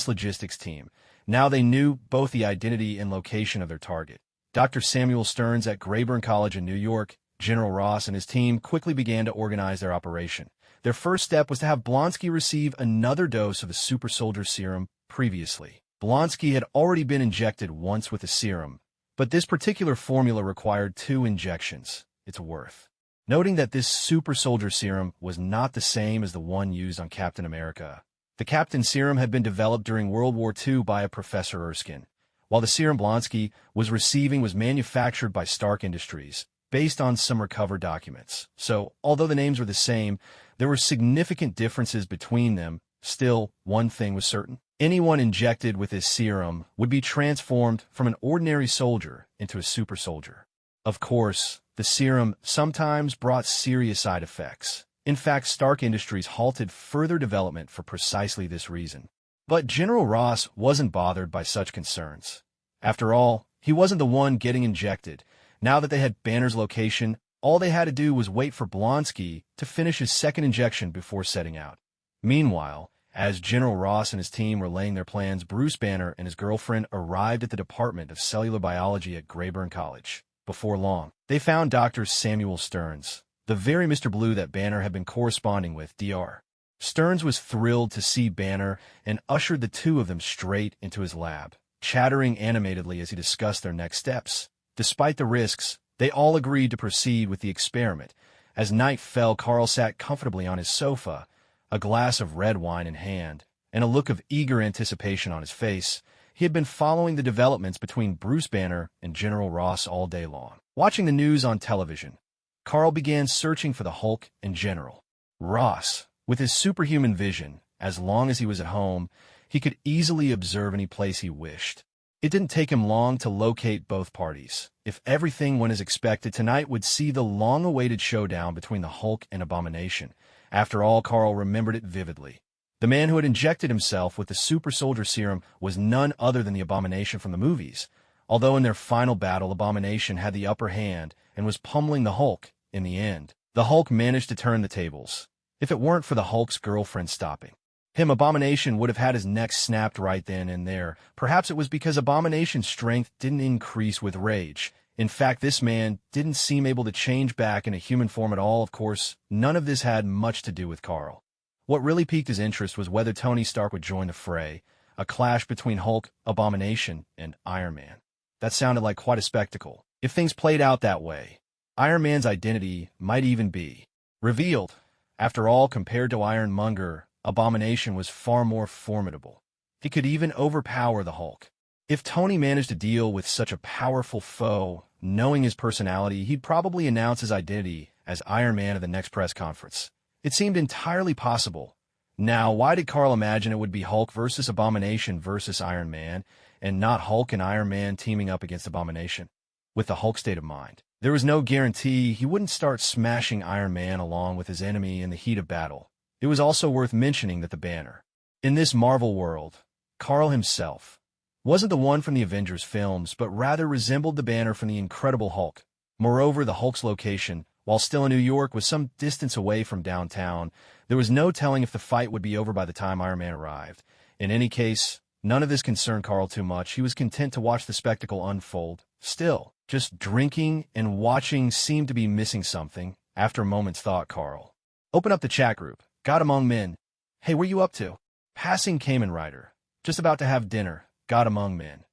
logistics team. Now they knew both the identity and location of their target. Dr. Samuel Stearns at Reborn College in New York. General Ross and his team quickly began to organize their operation. Their first step was to have Blonsky receive another dose of the super soldier serum. Previously, Blonsky had already been injected once with the serum, but this particular formula required 2 injections. It's worth noting that this super soldier serum was not the same as the one used on Captain America. The Captain serum had been developed during World War II by a Professor Erskine, while the serum Blonsky was receiving was manufactured by Stark Industries, based on some recovered documents. So, although the names were the same, there were significant differences between them. Still, one thing was certain. Anyone injected with this serum would be transformed from an ordinary soldier into a super soldier. Of course, the serum sometimes brought serious side effects. In fact, Stark Industries halted further development for precisely this reason. But General Ross wasn't bothered by such concerns. After all, he wasn't the one getting injected. Now that they had Banner's location, all they had to do was wait for Blonsky to finish his second injection before setting out. Meanwhile, as General Ross and his team were laying their plans, Bruce Banner and his girlfriend arrived at the Department of Cellular Biology at Reborn College. Before long, they found Dr. Samuel Stearns, the very Mr. Blue that Banner had been corresponding with. Dr. Stearns was thrilled to see Banner and ushered the two of them straight into his lab, chattering animatedly as he discussed their next steps. Despite the risks, they all agreed to proceed with the experiment. As night fell, Carl sat comfortably on his sofa, a glass of red wine in hand, and a look of eager anticipation on his face. He had been following the developments between Bruce Banner and General Ross all day long. Watching the news on television, Carl began searching for the Hulk and General Ross. With his superhuman vision, as long as he was at home, he could easily observe any place he wished. It didn't take him long to locate both parties. If everything went as expected, tonight would see the long-awaited showdown between the Hulk and Abomination. After all, Carl remembered it vividly. The man who had injected himself with the super soldier serum was none other than the Abomination from the movies. Although in their final battle, Abomination had the upper hand and was pummeling the Hulk, in the end, the Hulk managed to turn the tables. If it weren't for the Hulk's girlfriend stopping him, Abomination would have had his neck snapped right then and there. Perhaps it was because Abomination's strength didn't increase with rage. In fact, this man didn't seem able to change back in a human form at all. Of course, none of this had much to do with Carl. What really piqued his interest was whether Tony Stark would join the fray. a clash between Hulk, Abomination, and Iron Man. That sounded like quite a spectacle. If things played out that way, Iron Man's identity might even be revealed. After all, compared to Ironmonger, Abomination was far more formidable. He could even overpower the Hulk. If Tony managed to deal with such a powerful foe, knowing his personality, he'd probably announce his identity as Iron Man at the next press conference. It seemed entirely possible. Now, why did Carl imagine it would be Hulk versus Abomination versus Iron Man, and not Hulk and Iron Man teaming up against Abomination? With the Hulk state of mind, there was no guarantee he wouldn't start smashing Iron Man along with his enemy in the heat of battle. It was also worth mentioning that the Banner, in this Marvel world, Carl himself, wasn't the one from the Avengers films, but rather resembled the Banner from the Incredible Hulk. Moreover, the Hulk's location, while still in New York, was some distance away from downtown. There was no telling if the fight would be over by the time Iron Man arrived. In any case, none of this concerned Carl too much. He was content to watch the spectacle unfold. Still, just drinking and watching seemed to be missing something. After a moment's thought, Carl opened up the chat group. Got among men. Hey, where you up to? Passing Kamen Rider. Just about to have dinner. Got among men.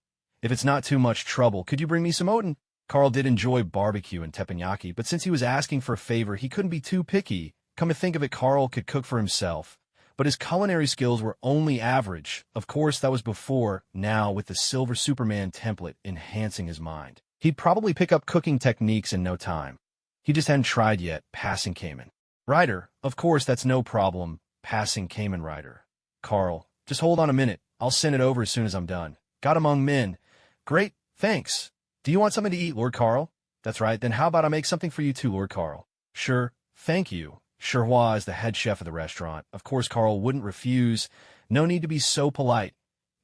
If it's not too much trouble, could you bring me some oden? Carl did enjoy barbecue and teppanyaki, but since he was asking for a favor, he couldn't be too picky. Come to think of it, Carl could cook for himself, but his culinary skills were only average. Of course, that was before. Now, with the Silver Superman template enhancing his mind, he'd probably pick up cooking techniques in no time. He just hadn't tried yet. Passing Kamen Rider. Of course, that's no problem. Passing Kamen Rider. Carl, just hold on a minute. I'll send it over as soon as I'm done. Got among men. Great, thanks. Do you want something to eat, Lord Carl? That's right, then how about I make something for you too, Lord Carl? Sure, thank you. Sherwa is the head chef of the restaurant. Of course, Carl wouldn't refuse. No need to be so polite.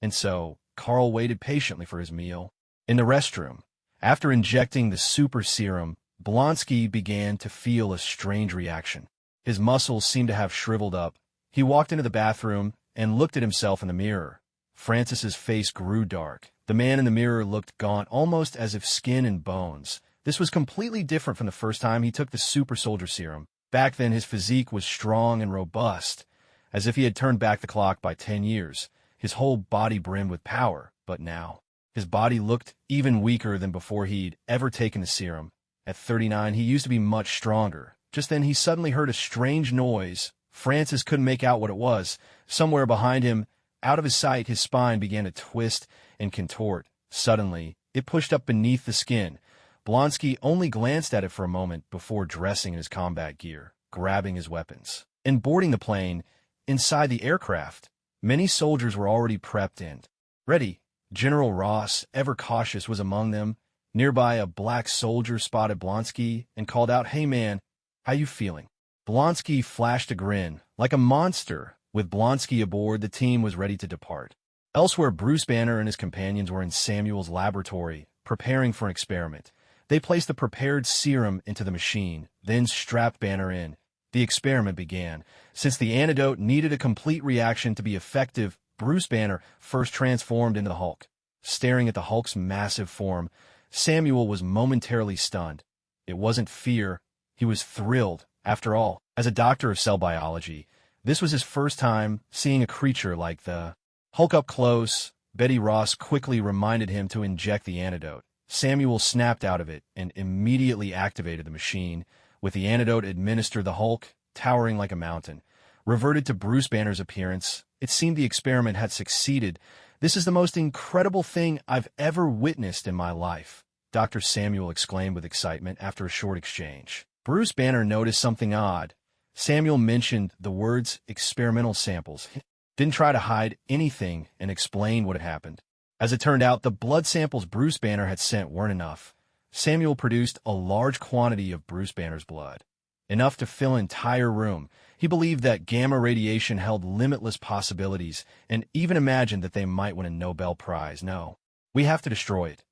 And so, Carl waited patiently for his meal. In the restroom, after injecting the super serum, Blonsky began to feel a strange reaction. His muscles seemed to have shriveled up. He walked into the bathroom and looked at himself in the mirror. Francis's face grew dark. The man in the mirror looked gaunt, almost as if skin and bones. This was completely different from the first time he took the super soldier serum. Back then, his physique was strong and robust, as if he had turned back the clock by 10 years. His whole body brimmed with power, but now, his body looked even weaker than before he'd ever taken the serum. At 39, he used to be much stronger. Just then, he suddenly heard a strange noise. Francis couldn't make out what it was. Somewhere behind him, out of his sight, his spine began to twist and contort. Suddenly, it pushed up beneath the skin. Blonsky only glanced at it for a moment before dressing in his combat gear, grabbing his weapons, and boarding the plane. Inside the aircraft, many soldiers were already prepped and ready. General Ross, ever cautious, was among them. Nearby, a black soldier spotted Blonsky and called out, "Hey man, how you feeling?" Blonsky flashed a grin. Like a monster, with Blonsky aboard, the team was ready to depart. Elsewhere, Bruce Banner and his companions were in Samuel's laboratory, preparing for an experiment. They placed the prepared serum into the machine, then strapped Banner in. The experiment began. Since the antidote needed a complete reaction to be effective, Bruce Banner first transformed into the Hulk. Staring at the Hulk's massive form, Samuel was momentarily stunned. It wasn't fear. He was thrilled. After all, as a doctor of cell biology, this was his first time seeing a creature like the Hulk up close. Betty Ross quickly reminded him to inject the antidote. Samuel snapped out of it and immediately activated the machine. With the antidote administered, the Hulk, towering like a mountain, reverted to Bruce Banner's appearance. It seemed the experiment had succeeded. "This is the most incredible thing I've ever witnessed in my life," Dr. Samuel exclaimed with excitement after a short exchange. Bruce Banner noticed something odd. Samuel mentioned the words experimental samples. He didn't try to hide anything and explain what had happened. As it turned out, the blood samples Bruce Banner had sent weren't enough. Samuel produced a large quantity of Bruce Banner's blood, enough to fill an entire room. He believed that gamma radiation held limitless possibilities and even imagined that they might win a Nobel Prize. "No, we have to destroy it."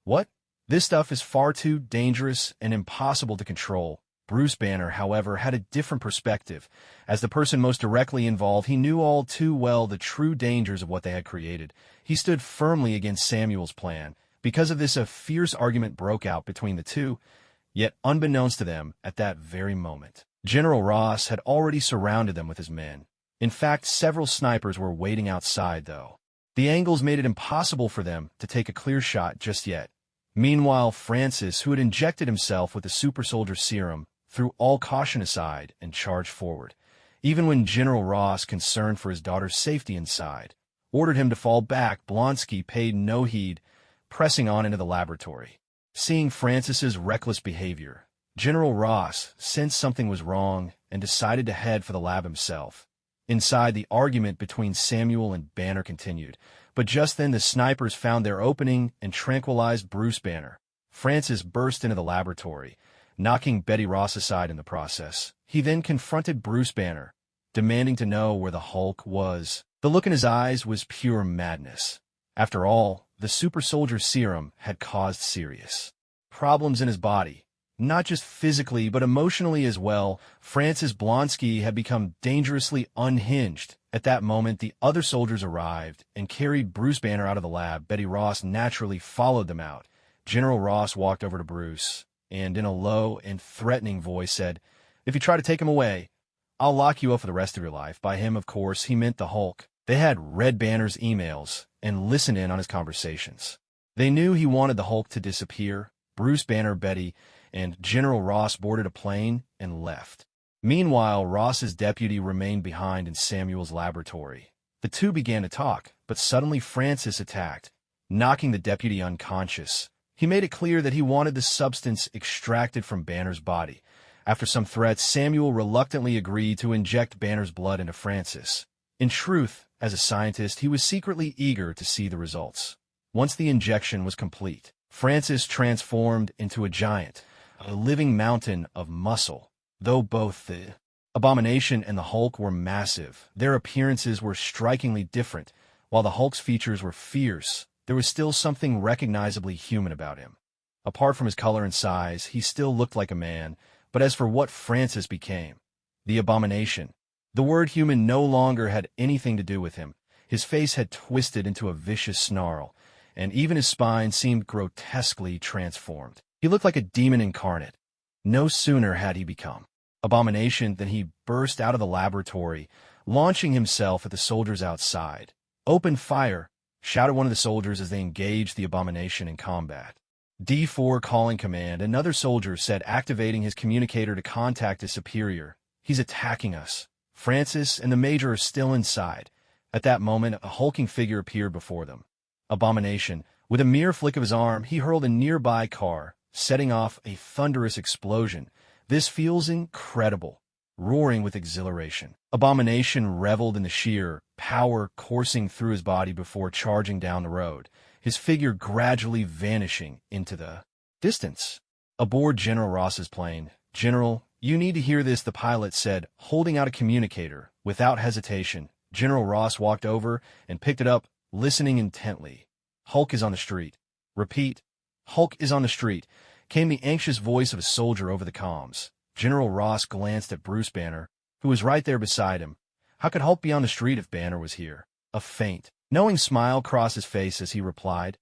"What? This stuff is far too dangerous and impossible to control." Bruce Banner, however, had a different perspective. As the person most directly involved, he knew all too well the true dangers of what they had created. He stood firmly against Samuel's plan. Because of this, a fierce argument broke out between the two, yet unbeknownst to them, at that very moment, General Ross had already surrounded them with his men. In fact, several snipers were waiting outside, though. The angles made it impossible for them to take a clear shot just yet. Meanwhile, Francis, who had injected himself with the super soldier serum, threw all caution aside and charged forward. Even when General Ross, concerned for his daughter's safety inside, ordered him to fall back, Blonsky paid no heed, pressing on into the laboratory. Seeing Francis's reckless behavior, General Ross sensed something was wrong and decided to head for the lab himself. Inside, the argument between Samuel and Banner continued, but just then the snipers found their opening and tranquilized Bruce Banner. Francis burst into the laboratory, knocking Betty Ross aside in the process. He then confronted Bruce Banner, demanding to know where the Hulk was. The look in his eyes was pure madness. After all, the super soldier serum had caused serious problems in his body. Not just physically, but emotionally as well. Francis Blonsky had become dangerously unhinged. At that moment, the other soldiers arrived and carried Bruce Banner out of the lab. Betty Ross naturally followed them out. General Ross walked over to Bruce and, in a low and threatening voice, said, "If you try to take him away, I'll lock you up for the rest of your life." By him, of course, he meant the Hulk. They had read Banner's emails and listened in on his conversations. They knew he wanted the Hulk to disappear. Bruce Banner, Betty, and General Ross boarded a plane and left. Meanwhile, Ross's deputy remained behind in Samuel's laboratory. The two began to talk, but suddenly Francis attacked, knocking the deputy unconscious. He made it clear that he wanted the substance extracted from Banner's body. After some threats, Samuel reluctantly agreed to inject Banner's blood into Francis. In truth, as a scientist, he was secretly eager to see the results. Once the injection was complete, Francis transformed into a giant, a living mountain of muscle. Though both the Abomination and the Hulk were massive, their appearances were strikingly different. While the Hulk's features were fierce, there was still something recognizably human about him. Apart from his color and size, he still looked like a man. But as for what Francis became, the Abomination, the word human no longer had anything to do with him. His face had twisted into a vicious snarl, and even his spine seemed grotesquely transformed. He looked like a demon incarnate. No sooner had he become Abomination than he burst out of the laboratory, launching himself at the soldiers outside. "Open fire!" shouted one of the soldiers as they engaged the Abomination in combat. D4 calling command, another soldier said, activating his communicator to contact his superior. "He's attacking us. Francis and the Major are still inside." At that moment, a hulking figure appeared before them. Abomination, with a mere flick of his arm, he hurled a nearby car, setting off a thunderous explosion. "This feels incredible." Roaring with exhilaration, Abomination reveled in the sheer power coursing through his body before charging down the road, his figure gradually vanishing into the distance. Aboard General Ross's plane, "General, you need to hear this," the pilot said, holding out a communicator. Without hesitation, General Ross walked over and picked it up, listening intently. "Hulk is on the street." "Repeat." "Hulk is on the street," came the anxious voice of a soldier over the comms. General Ross glanced at Bruce Banner, who was right there beside him. How could Hulk be on the street if Banner was here? A faint, knowing smile crossed his face as he replied,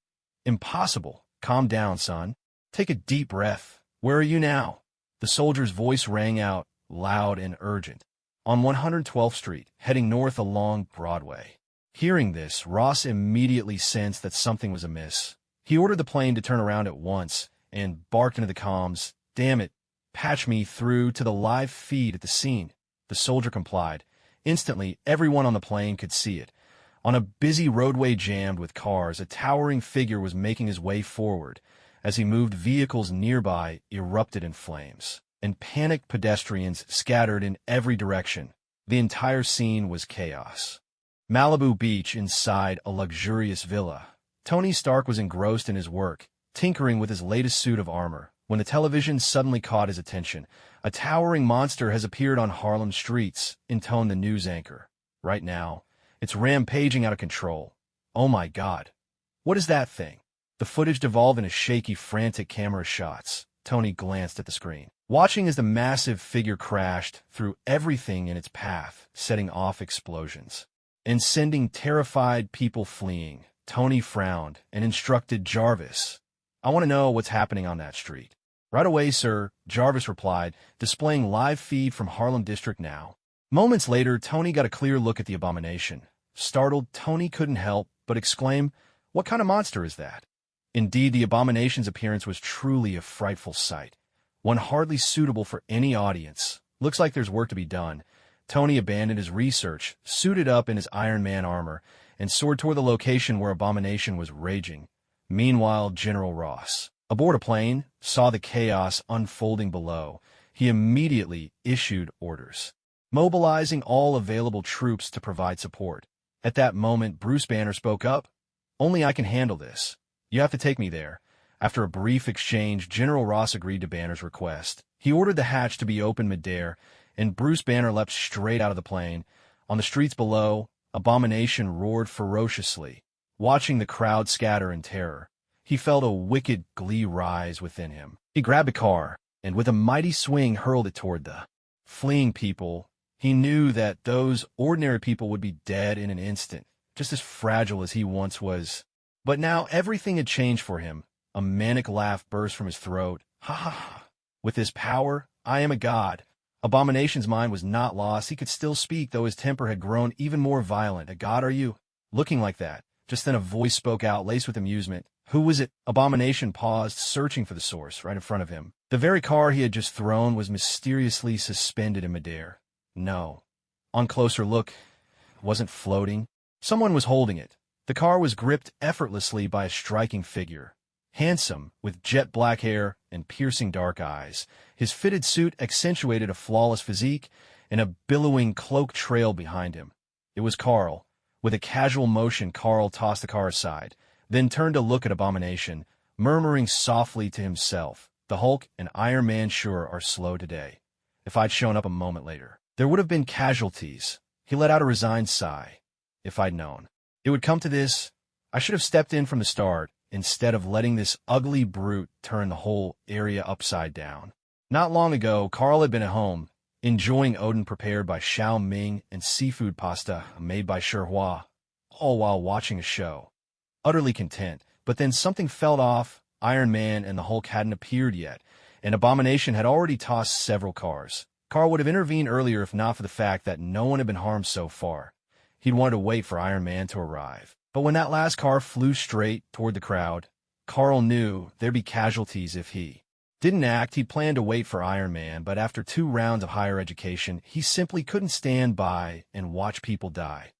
"Impossible. Calm down, son. Take a deep breath. Where are you now?" The soldier's voice rang out, loud and urgent. "On 112th Street, heading north along Broadway." Hearing this, Ross immediately sensed that something was amiss. He ordered the plane to turn around at once and barked into the comms, "Damn it, patch me through to the live feed at the scene." The soldier complied. Instantly, everyone on the plane could see it. On a busy roadway jammed with cars, a towering figure was making his way forward. As he moved, vehicles nearby erupted in flames, and panicked pedestrians scattered in every direction. The entire scene was chaos. Malibu Beach, inside a luxurious villa. Tony Stark was engrossed in his work, tinkering with his latest suit of armor, when the television suddenly caught his attention. "A towering monster has appeared on Harlem streets," intoned the news anchor. "Right now, it's rampaging out of control." "Oh my God. What is that thing?" The footage devolved into shaky, frantic camera shots. Tony glanced at the screen, watching as the massive figure crashed through everything in its path, setting off explosions and sending terrified people fleeing. Tony frowned and instructed Jarvis, "I want to know what's happening on that street." "Right away, sir," Jarvis replied, displaying live feed from Harlem District now. Moments later, Tony got a clear look at the Abomination. Startled, Tony couldn't help but exclaim, "What kind of monster is that?" Indeed, the abomination's appearance was truly a frightful sight, one hardly suitable for any audience. "Looks like there's work to be done." Tony abandoned his research, suited up in his Iron Man armor, and soared toward the location where Abomination was raging. Meanwhile, General Ross, aboard a plane, saw the chaos unfolding below. He immediately issued orders, mobilizing all available troops to provide support. At that moment, Bruce Banner spoke up. "Only I can handle this. You have to take me there." After a brief exchange, General Ross agreed to Banner's request. He ordered the hatch to be opened midair, and Bruce Banner leapt straight out of the plane. On the streets below, Abomination roared ferociously. Watching the crowd scatter in terror, he felt a wicked glee rise within him. He grabbed a car, and with a mighty swing hurled it toward the fleeing people. He knew that those ordinary people would be dead in an instant, just as fragile as he once was. But now everything had changed for him. A manic laugh burst from his throat. "Ha ha ha! With this power, I am a god." Abomination's mind was not lost. He could still speak, though his temper had grown even more violent. "A god, are you? Looking like that?" Just then a voice spoke out, laced with amusement. "Who was it?" Abomination paused, searching for the source right in front of him. The very car he had just thrown was mysteriously suspended in midair. No. On closer look, it wasn't floating. Someone was holding it. The car was gripped effortlessly by a striking figure. Handsome, with jet black hair and piercing dark eyes, his fitted suit accentuated a flawless physique, and a billowing cloak trailed behind him. It was Carl. With a casual motion, Carl tossed the car aside, then turned to look at Abomination, murmuring softly to himself, "The Hulk and Iron Man sure are slow today. If I'd shown up a moment later, there would have been casualties." He let out a resigned sigh. "If I'd known it would come to this, I should have stepped in from the start, instead of letting this ugly brute turn the whole area upside down." Not long ago, Carl had been at home, enjoying Odin prepared by Xiao Ming and seafood pasta made by Sherhua, all while watching a show. Utterly content, but then something felt off. Iron Man and the Hulk hadn't appeared yet, and Abomination had already tossed several cars. Carl would have intervened earlier if not for the fact that no one had been harmed so far. He'd wanted to wait for Iron Man to arrive. But when that last car flew straight toward the crowd, Carl knew there'd be casualties if he didn't act. He planned to wait for Iron Man, but after 2 rounds of higher education, he simply couldn't stand by and watch people die.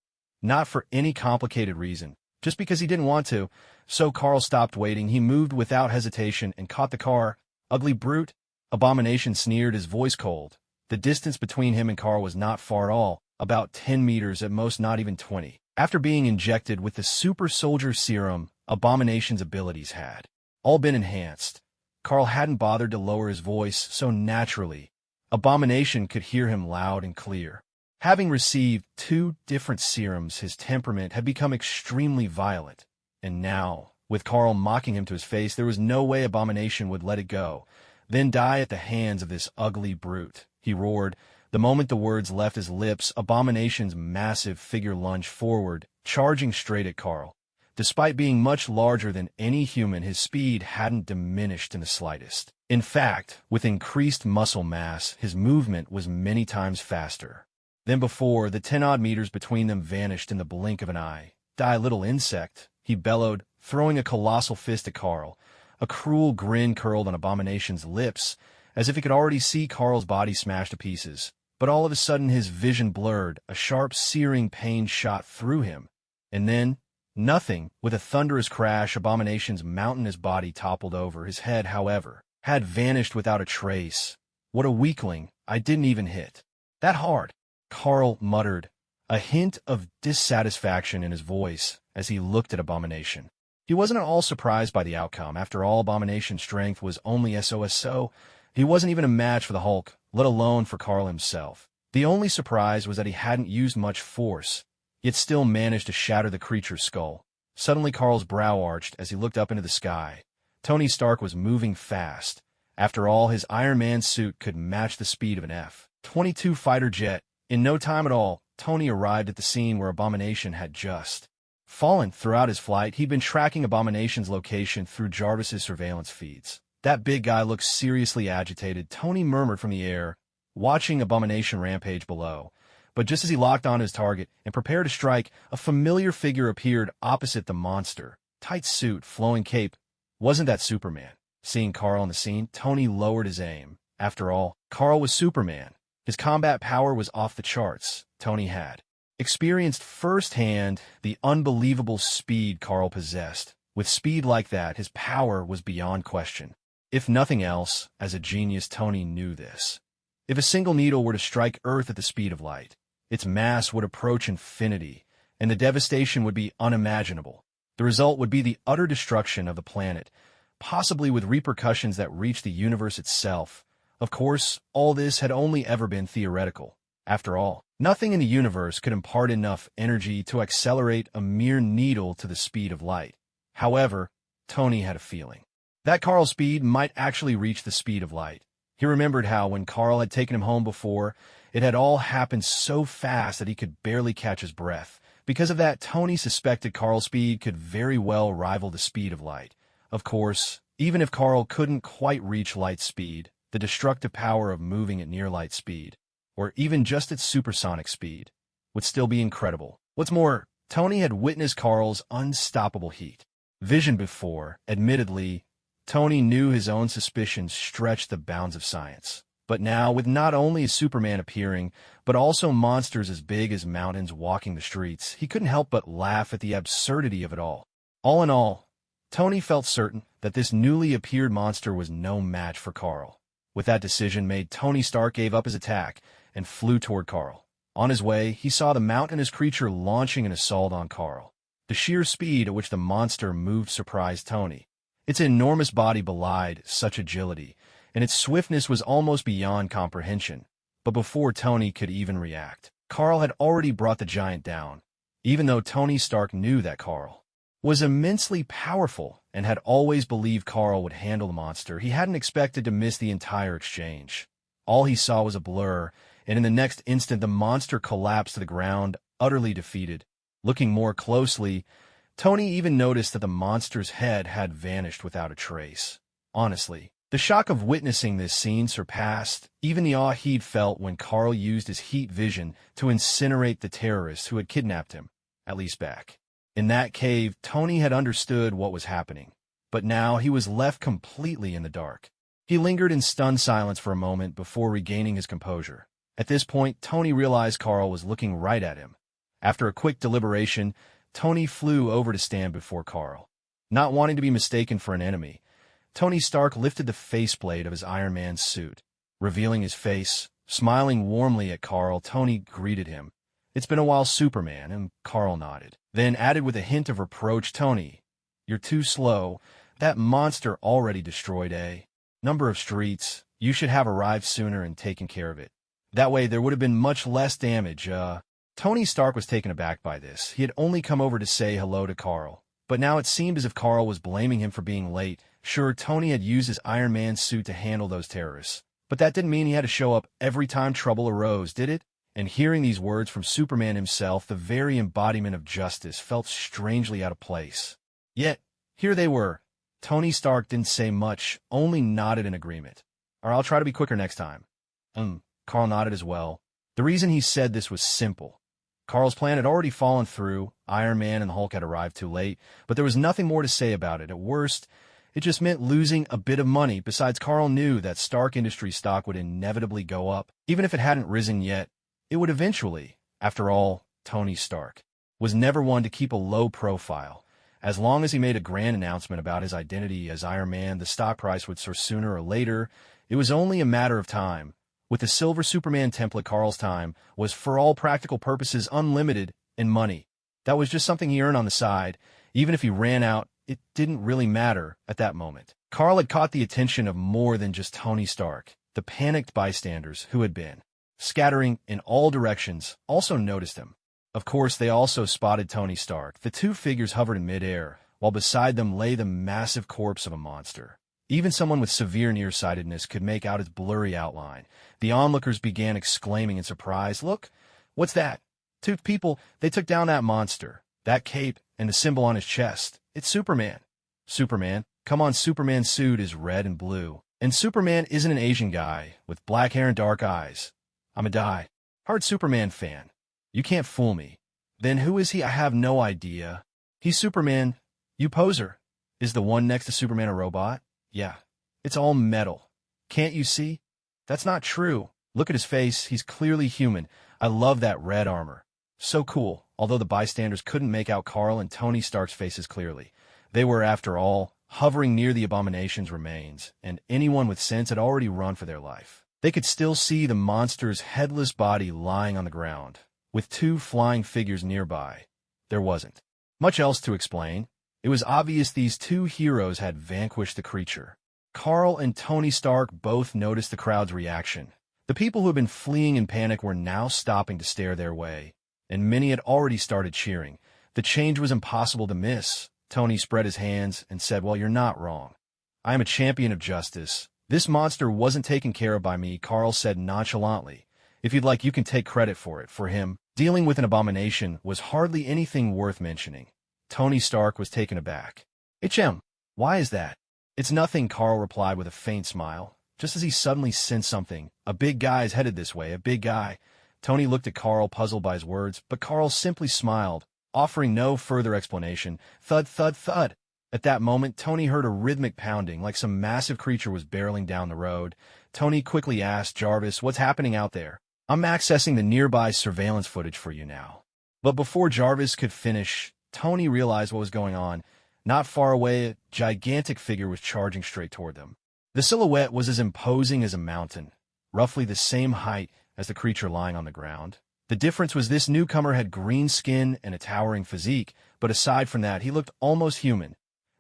Not for any complicated reason, just because he didn't want to. So Carl stopped waiting. He moved without hesitation and caught the car. "Ugly brute." Abomination sneered, his voice cold. The distance between him and Carl was not far at all, about 10 meters, at most not even 20. After being injected with the super soldier serum, Abomination's abilities had all been enhanced. Carl hadn't bothered to lower his voice, so naturally, Abomination could hear him loud and clear. Having received 2 different serums, his temperament had become extremely violent. And now, with Carl mocking him to his face, there was no way Abomination would let it go, then die at the hands of this ugly brute. He roared. The moment the words left his lips, Abomination's massive figure lunged forward, charging straight at Carl. Despite being much larger than any human, his speed hadn't diminished in the slightest. In fact, with increased muscle mass, his movement was many times faster than before. The 10-odd meters between them vanished in the blink of an eye. "Die, little insect," he bellowed, throwing a colossal fist at Carl. A cruel grin curled on Abomination's lips, as if he could already see Carl's body smashed to pieces. But all of a sudden his vision blurred, a sharp, searing pain shot through him. And then, nothing. With a thunderous crash, Abomination's mountainous body toppled over. His head, however, had vanished without a trace. "What a weakling. I didn't even hit that hard," Carl muttered, a hint of dissatisfaction in his voice as he looked at Abomination. He wasn't at all surprised by the outcome. After all, Abomination's strength was only so. He wasn't even a match for the Hulk, let alone for Carl himself. The only surprise was that he hadn't used much force, yet still managed to shatter the creature's skull. Suddenly Carl's brow arched as he looked up into the sky. Tony Stark was moving fast. After all, his Iron Man suit could match the speed of an F-22 fighter jet. In no time at all, Tony arrived at the scene where Abomination had just fallen. Throughout his flight, he'd been tracking Abomination's location through Jarvis's surveillance feeds. "That big guy looks seriously agitated," Tony murmured from the air, watching Abomination rampage below. But just as he locked on his target and prepared to strike, a familiar figure appeared opposite the monster. Tight suit, flowing cape. Wasn't that Superman? Seeing Carl on the scene, Tony lowered his aim. After all, Carl was Superman. His combat power was off the charts. Tony had experienced firsthand the unbelievable speed Carl possessed. With speed like that, his power was beyond question. If nothing else, as a genius, Tony knew this. If a single needle were to strike Earth at the speed of light, its mass would approach infinity, and the devastation would be unimaginable. The result would be the utter destruction of the planet, possibly with repercussions that reached the universe itself. Of course, all this had only ever been theoretical. After all, nothing in the universe could impart enough energy to accelerate a mere needle to the speed of light. However, Tony had a feeling that Carl's speed might actually reach the speed of light. He remembered how, when Carl had taken him home before, it had all happened so fast that he could barely catch his breath. Because of that, Tony suspected Carl's speed could very well rival the speed of light. Of course, even if Carl couldn't quite reach light speed, the destructive power of moving at near light speed, or even just at supersonic speed, would still be incredible. What's more, Tony had witnessed Carl's unstoppable heat vision before. Admittedly, Tony knew his own suspicions stretched the bounds of science. But now, with not only Superman appearing, but also monsters as big as mountains walking the streets, he couldn't help but laugh at the absurdity of it all. All in all, Tony felt certain that this newly appeared monster was no match for Carl. With that decision made, Tony Stark gave up his attack and flew toward Carl. On his way, he saw the mountainous creature launching an assault on Carl. The sheer speed at which the monster moved surprised Tony. Its enormous body belied such agility, and its swiftness was almost beyond comprehension. But before Tony could even react, Carl had already brought the giant down. Even though Tony Stark knew that Carl was immensely powerful and had always believed Carl would handle the monster, he hadn't expected to miss the entire exchange. All he saw was a blur, and in the next instant the monster collapsed to the ground, utterly defeated. Looking more closely, Tony even noticed that the monster's head had vanished without a trace. Honestly, the shock of witnessing this scene surpassed even the awe he'd felt when Carl used his heat vision to incinerate the terrorist who had kidnapped him, at least back in that cave. Tony had understood what was happening, but now he was left completely in the dark. He lingered in stunned silence for a moment before regaining his composure. At this point, Tony realized Carl was looking right at him. After a quick deliberation, Tony flew over to stand before Carl. Not wanting to be mistaken for an enemy, Tony Stark lifted the faceplate of his Iron Man suit. Revealing his face, smiling warmly at Carl, Tony greeted him. "It's been a while, Superman," and Carl nodded. Then added with a hint of reproach, "Tony, you're too slow. That monster already destroyed a number of streets. You should have arrived sooner and taken care of it. That way there would have been much less damage." Tony Stark was taken aback by this. He had only come over to say hello to Carl, but now it seemed as if Carl was blaming him for being late. Sure, Tony had used his Iron Man suit to handle those terrorists, but that didn't mean he had to show up every time trouble arose, did it? And hearing these words from Superman himself, the very embodiment of justice, felt strangely out of place. Yet, here they were. Tony Stark didn't say much, only nodded in agreement. "Or I'll try to be quicker next time." Carl nodded as well. The reason he said this was simple. Carl's plan had already fallen through. Iron Man and the Hulk had arrived too late, but there was nothing more to say about it. At worst, it just meant losing a bit of money. Besides, Carl knew that Stark Industries stock would inevitably go up. Even if it hadn't risen yet, it would eventually. After all, Tony Stark was never one to keep a low profile. As long as he made a grand announcement about his identity as Iron Man, the stock price would soar sooner or later. It was only a matter of time. With the Silver Superman template, Carl's time was, for all practical purposes, unlimited in money. That was just something he earned on the side. Even if he ran out, it didn't really matter at that moment. Carl had caught the attention of more than just Tony Stark. The panicked bystanders, who had been scattering in all directions, also noticed him. Of course, they also spotted Tony Stark. The two figures hovered in midair, while beside them lay the massive corpse of a monster. Even someone with severe nearsightedness could make out its blurry outline. The onlookers began exclaiming in surprise, "Look, what's that? Two people, they took down that monster. That cape and the symbol on his chest. It's Superman." "Superman? Come on, Superman's suit is red and blue. And Superman isn't an Asian guy with black hair and dark eyes. Obadiah." Hard Superman fan. You can't fool me. Then who is he? I have no idea. He's Superman. You poser. Is the one next to Superman a robot? Yeah. It's all metal. Can't you see? That's not true. Look at his face. He's clearly human. I love that red armor. So cool. Although the bystanders couldn't make out Carl and Tony Stark's faces clearly. They were, after all, hovering near the Abomination's remains, and anyone with sense had already run for their life. They could still see the monster's headless body lying on the ground, with two flying figures nearby. There wasn't much else to explain. It was obvious these two heroes had vanquished the creature. Carl and Tony Stark both noticed the crowd's reaction. The people who had been fleeing in panic were now stopping to stare their way, and many had already started cheering. The change was impossible to miss. Tony spread his hands and said, "Well, you're not wrong. I am a champion of justice. This monster wasn't taken care of by me," Carl said nonchalantly. "If you'd like, you can take credit for it. For him, dealing with an abomination was hardly anything worth mentioning." Tony Stark was taken aback. Why is that?" "It's nothing," Carl replied with a faint smile, just as he suddenly sensed something. "A big guy is headed this way, a big guy." Tony looked at Carl, puzzled by his words, but Carl simply smiled, offering no further explanation. Thud, thud, thud. At that moment, Tony heard a rhythmic pounding, like some massive creature was barreling down the road. Tony quickly asked Jarvis, "What's happening out there?" "I'm accessing the nearby surveillance footage for you now." But before Jarvis could finish, Tony realized what was going on. Not far away, a gigantic figure was charging straight toward them. The silhouette was as imposing as a mountain, roughly the same height as the creature lying on the ground. The difference was this newcomer had green skin and a towering physique, but aside from that, he looked almost human.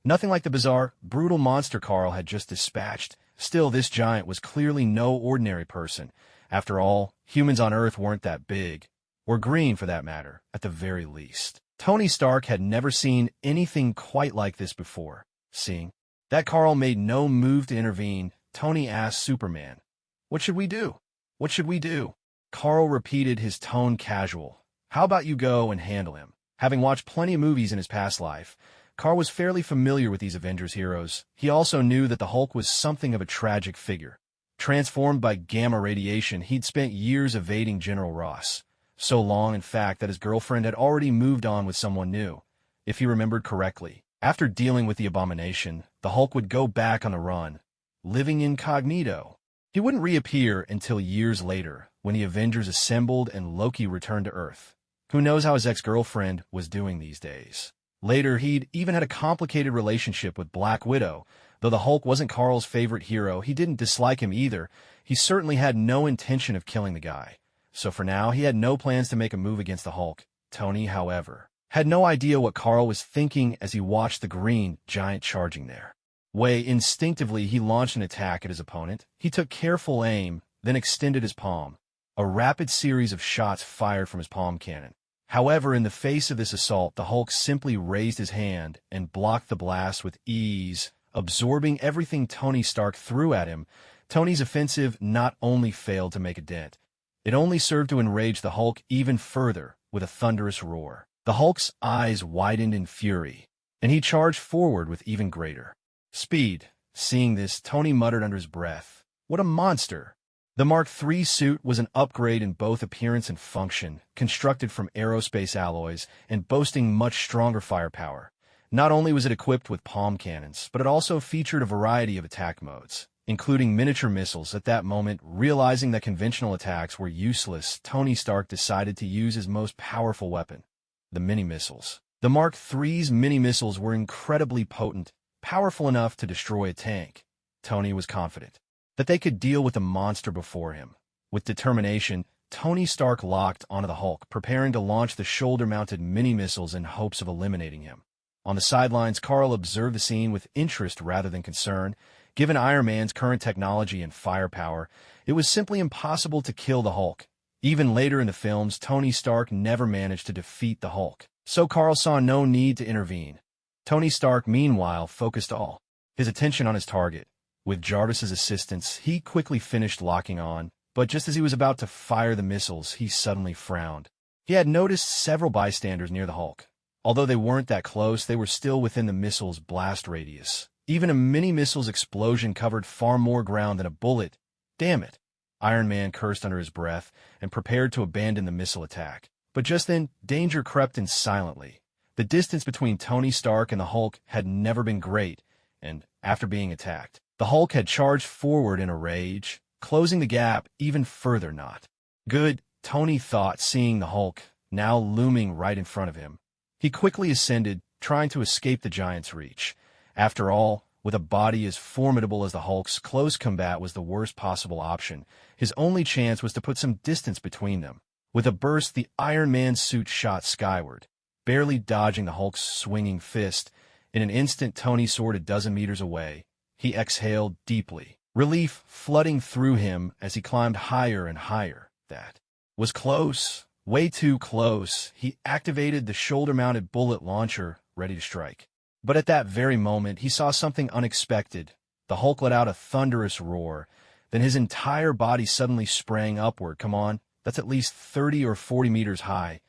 Nothing like the bizarre, brutal monster Carl had just dispatched. Still, this giant was clearly no ordinary person. After all, humans on Earth weren't that big, or green for that matter, at the very least. Tony Stark had never seen anything quite like this before. Seeing that Carl made no move to intervene, Tony asked Superman, "What should we do? What should we do?" Carl repeated, his tone casual. "How about you go and handle him?" Having watched plenty of movies in his past life, Carl was fairly familiar with these Avengers heroes. He also knew that the Hulk was something of a tragic figure. Transformed by gamma radiation, he'd spent years evading General Ross. So long, in fact, that his girlfriend had already moved on with someone new. If he remembered correctly, after dealing with the Abomination, the Hulk would go back on the run, living incognito. He wouldn't reappear until years later, when the Avengers assembled and Loki returned to Earth. Who knows how his ex-girlfriend was doing these days? Later, he'd even had a complicated relationship with Black Widow. Though the Hulk wasn't Carl's favorite hero, he didn't dislike him either. He certainly had no intention of killing the guy. So for now, he had no plans to make a move against the Hulk. Tony, however, had no idea what Carl was thinking as he watched the green giant charging there. Instinctively, he launched an attack at his opponent. He took careful aim, then extended his palm. A rapid series of shots fired from his palm cannon. However, in the face of this assault, the Hulk simply raised his hand and blocked the blast with ease, absorbing everything Tony Stark threw at him. Tony's offensive not only failed to make a dent, it only served to enrage the Hulk even further with a thunderous roar. The Hulk's eyes widened in fury, and he charged forward with even greater speed. Seeing this, Tony muttered under his breath, "What a monster!" The Mark III suit was an upgrade in both appearance and function, constructed from aerospace alloys and boasting much stronger firepower. Not only was it equipped with palm cannons, but it also featured a variety of attack modes, including miniature missiles. At that moment, realizing that conventional attacks were useless, Tony Stark decided to use his most powerful weapon, the mini-missiles. The Mark III's mini-missiles were incredibly potent, powerful enough to destroy a tank. Tony was confident that they could deal with the monster before him. With determination, Tony Stark locked onto the Hulk, preparing to launch the shoulder-mounted mini-missiles in hopes of eliminating him. On the sidelines, Carl observed the scene with interest rather than concern. Given Iron Man's current technology and firepower, it was simply impossible to kill the Hulk. Even later in the films, Tony Stark never managed to defeat the Hulk, so Carl saw no need to intervene. Tony Stark, meanwhile, focused all his attention on his target. With Jarvis's assistance, he quickly finished locking on, but just as he was about to fire the missiles, he suddenly frowned. He had noticed several bystanders near the Hulk. Although they weren't that close, they were still within the missile's blast radius. Even a mini-missile's explosion covered far more ground than a bullet. "Damn it. Iron Man cursed under his breath and prepared to abandon the missile attack. But just then, danger crept in silently. The distance between Tony Stark and the Hulk had never been great, and after being attacked, the Hulk had charged forward in a rage, closing the gap even further. Not good, Tony thought, seeing the Hulk now looming right in front of him. He quickly ascended, trying to escape the giant's reach. After all, with a body as formidable as the Hulk's, close combat was the worst possible option. His only chance was to put some distance between them. With a burst, the Iron Man suit shot skyward, barely dodging the Hulk's swinging fist. In an instant, Tony soared a dozen meters away. He exhaled deeply, relief flooding through him as he climbed higher and higher. That was close. Way too close. He activated the shoulder-mounted bullet launcher, ready to strike. But at that very moment, he saw something unexpected. The Hulk let out a thunderous roar. Then his entire body suddenly sprang upward. Come on, that's at least 30 or 40 meters high.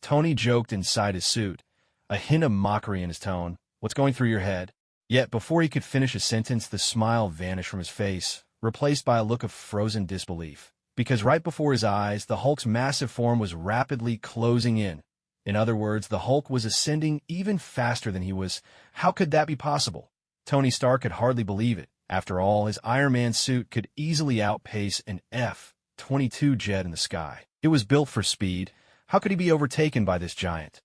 Tony joked inside his suit, a hint of mockery in his tone. What's going through your head? Yet before he could finish a sentence, the smile vanished from his face, replaced by a look of frozen disbelief. Because right before his eyes, the Hulk's massive form was rapidly closing in. In other words, the Hulk was ascending even faster than he was. How could that be possible? Tony Stark could hardly believe it. After all, his Iron Man suit could easily outpace an F-22 jet in the sky. It was built for speed. How could he be overtaken by this giant?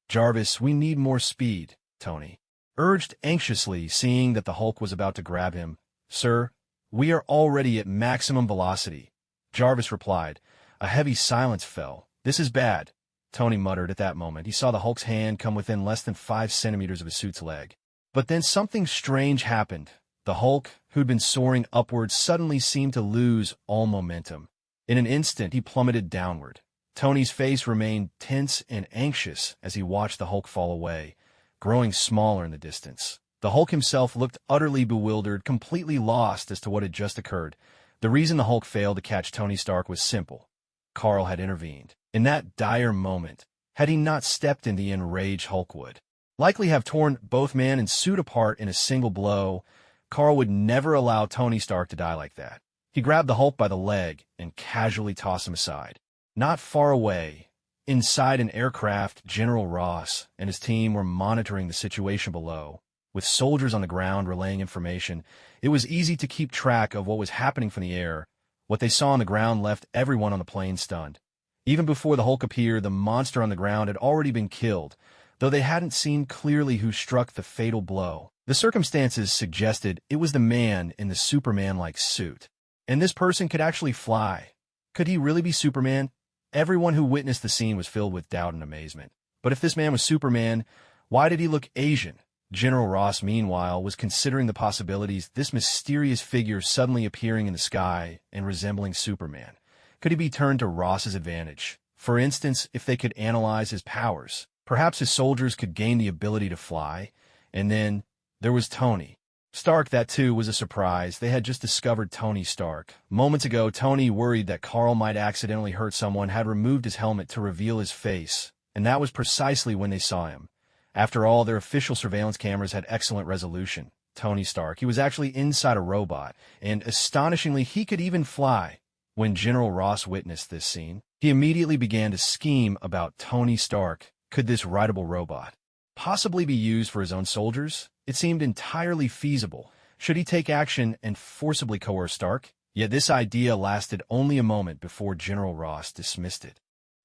Jarvis, we need more speed, Tony urged anxiously, seeing that the Hulk was about to grab him. Sir, we are already at maximum velocity, Jarvis replied. A heavy silence fell. This is bad, Tony muttered at that moment. He saw the Hulk's hand come within less than 5 centimeters of his suit's leg. But then something strange happened. The Hulk, who'd been soaring upwards, suddenly seemed to lose all momentum. In an instant, he plummeted downward. Tony's face remained tense and anxious as he watched the Hulk fall away, growing smaller in the distance. The Hulk himself looked utterly bewildered, completely lost as to what had just occurred. The reason the Hulk failed to catch Tony Stark was simple. Carl had intervened. In that dire moment, had he not stepped in, the enraged Hulk would likely have torn both man and suit apart in a single blow. Carl would never allow Tony Stark to die like that. He grabbed the Hulk by the leg and casually tossed him aside. Not far away, inside an aircraft, General Ross and his team were monitoring the situation below. With soldiers on the ground relaying information, it was easy to keep track of what was happening from the air. What they saw on the ground left everyone on the plane stunned. Even before the Hulk appeared, the monster on the ground had already been killed, though they hadn't seen clearly who struck the fatal blow. The circumstances suggested it was the man in the Superman-like suit. And this person could actually fly. Could he really be Superman? Everyone who witnessed the scene was filled with doubt and amazement. But if this man was Superman, why did he look Asian? General Ross, meanwhile, was considering the possibilities, this mysterious figure suddenly appearing in the sky and resembling Superman. Could he be turned to Ross's advantage? For instance, if they could analyze his powers, perhaps his soldiers could gain the ability to fly. And then there was Tony Stark. That too was a surprise. They had just discovered Tony Stark. Moments ago, Tony, worried that Carl might accidentally hurt someone, had removed his helmet to reveal his face, and that was precisely when they saw him. After all, their official surveillance cameras had excellent resolution. Tony Stark, he was actually inside a robot, and astonishingly, he could even fly. When General Ross witnessed this scene, he immediately began to scheme about Tony Stark. Could this rideable robot possibly be used for his own soldiers? It seemed entirely feasible. Should he take action and forcibly coerce Stark? Yet this idea lasted only a moment before General Ross dismissed it.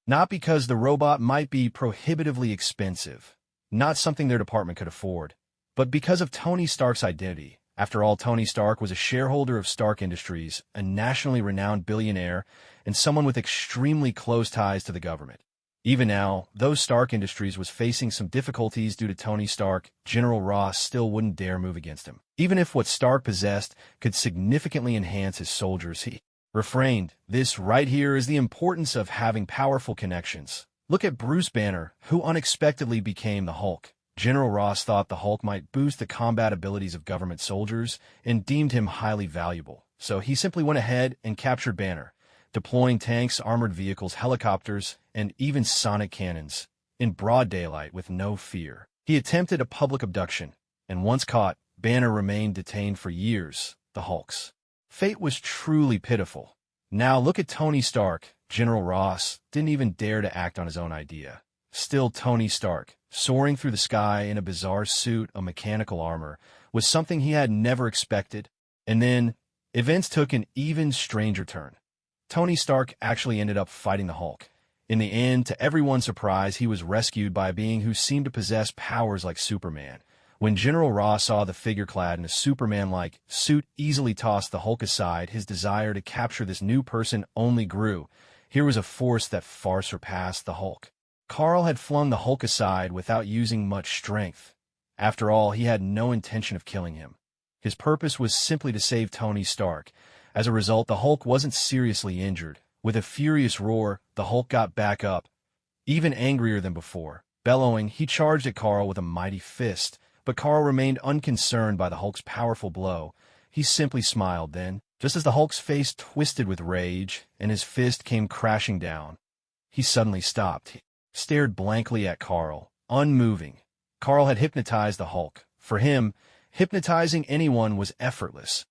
Not because the robot might be prohibitively expensive, not something their department could afford, but because of Tony Stark's identity. After all, Tony Stark was a shareholder of Stark Industries, a nationally renowned billionaire, and someone with extremely close ties to the government. Even now, though Stark Industries was facing some difficulties due to Tony Stark, General Ross still wouldn't dare move against him. Even if what Stark possessed could significantly enhance his soldiers, he refrained. This right here is the importance of having powerful connections. Look at Bruce Banner, who unexpectedly became the Hulk. General Ross thought the Hulk might boost the combat abilities of government soldiers and deemed him highly valuable. So he simply went ahead and captured Banner, deploying tanks, armored vehicles, helicopters, and even sonic cannons in broad daylight with no fear. He attempted a public abduction, and once caught, Banner remained detained for years. The Hulk's fate was truly pitiful. Now look at Tony Stark. General Ross didn't even dare to act on his own idea. Still, Tony Stark, soaring through the sky in a bizarre suit of mechanical armor, was something he had never expected. And then, events took an even stranger turn. Tony Stark actually ended up fighting the Hulk. In the end, to everyone's surprise, he was rescued by a being who seemed to possess powers like Superman. When General Ross saw the figure clad in a Superman-like suit easily toss the Hulk aside, his desire to capture this new person only grew. Here was a force that far surpassed the Hulk. Carl had flung the Hulk aside without using much strength. After all, he had no intention of killing him. His purpose was simply to save Tony Stark. As a result, the Hulk wasn't seriously injured. With a furious roar, the Hulk got back up. Even angrier than before. Bellowing, he charged at Carl with a mighty fist, but Carl remained unconcerned by the Hulk's powerful blow. He simply smiled then, just as the Hulk's face twisted with rage and his fist came crashing down. He suddenly stopped. He stared blankly at Carl, unmoving. Carl had hypnotized the Hulk. For him, hypnotizing anyone was effortless,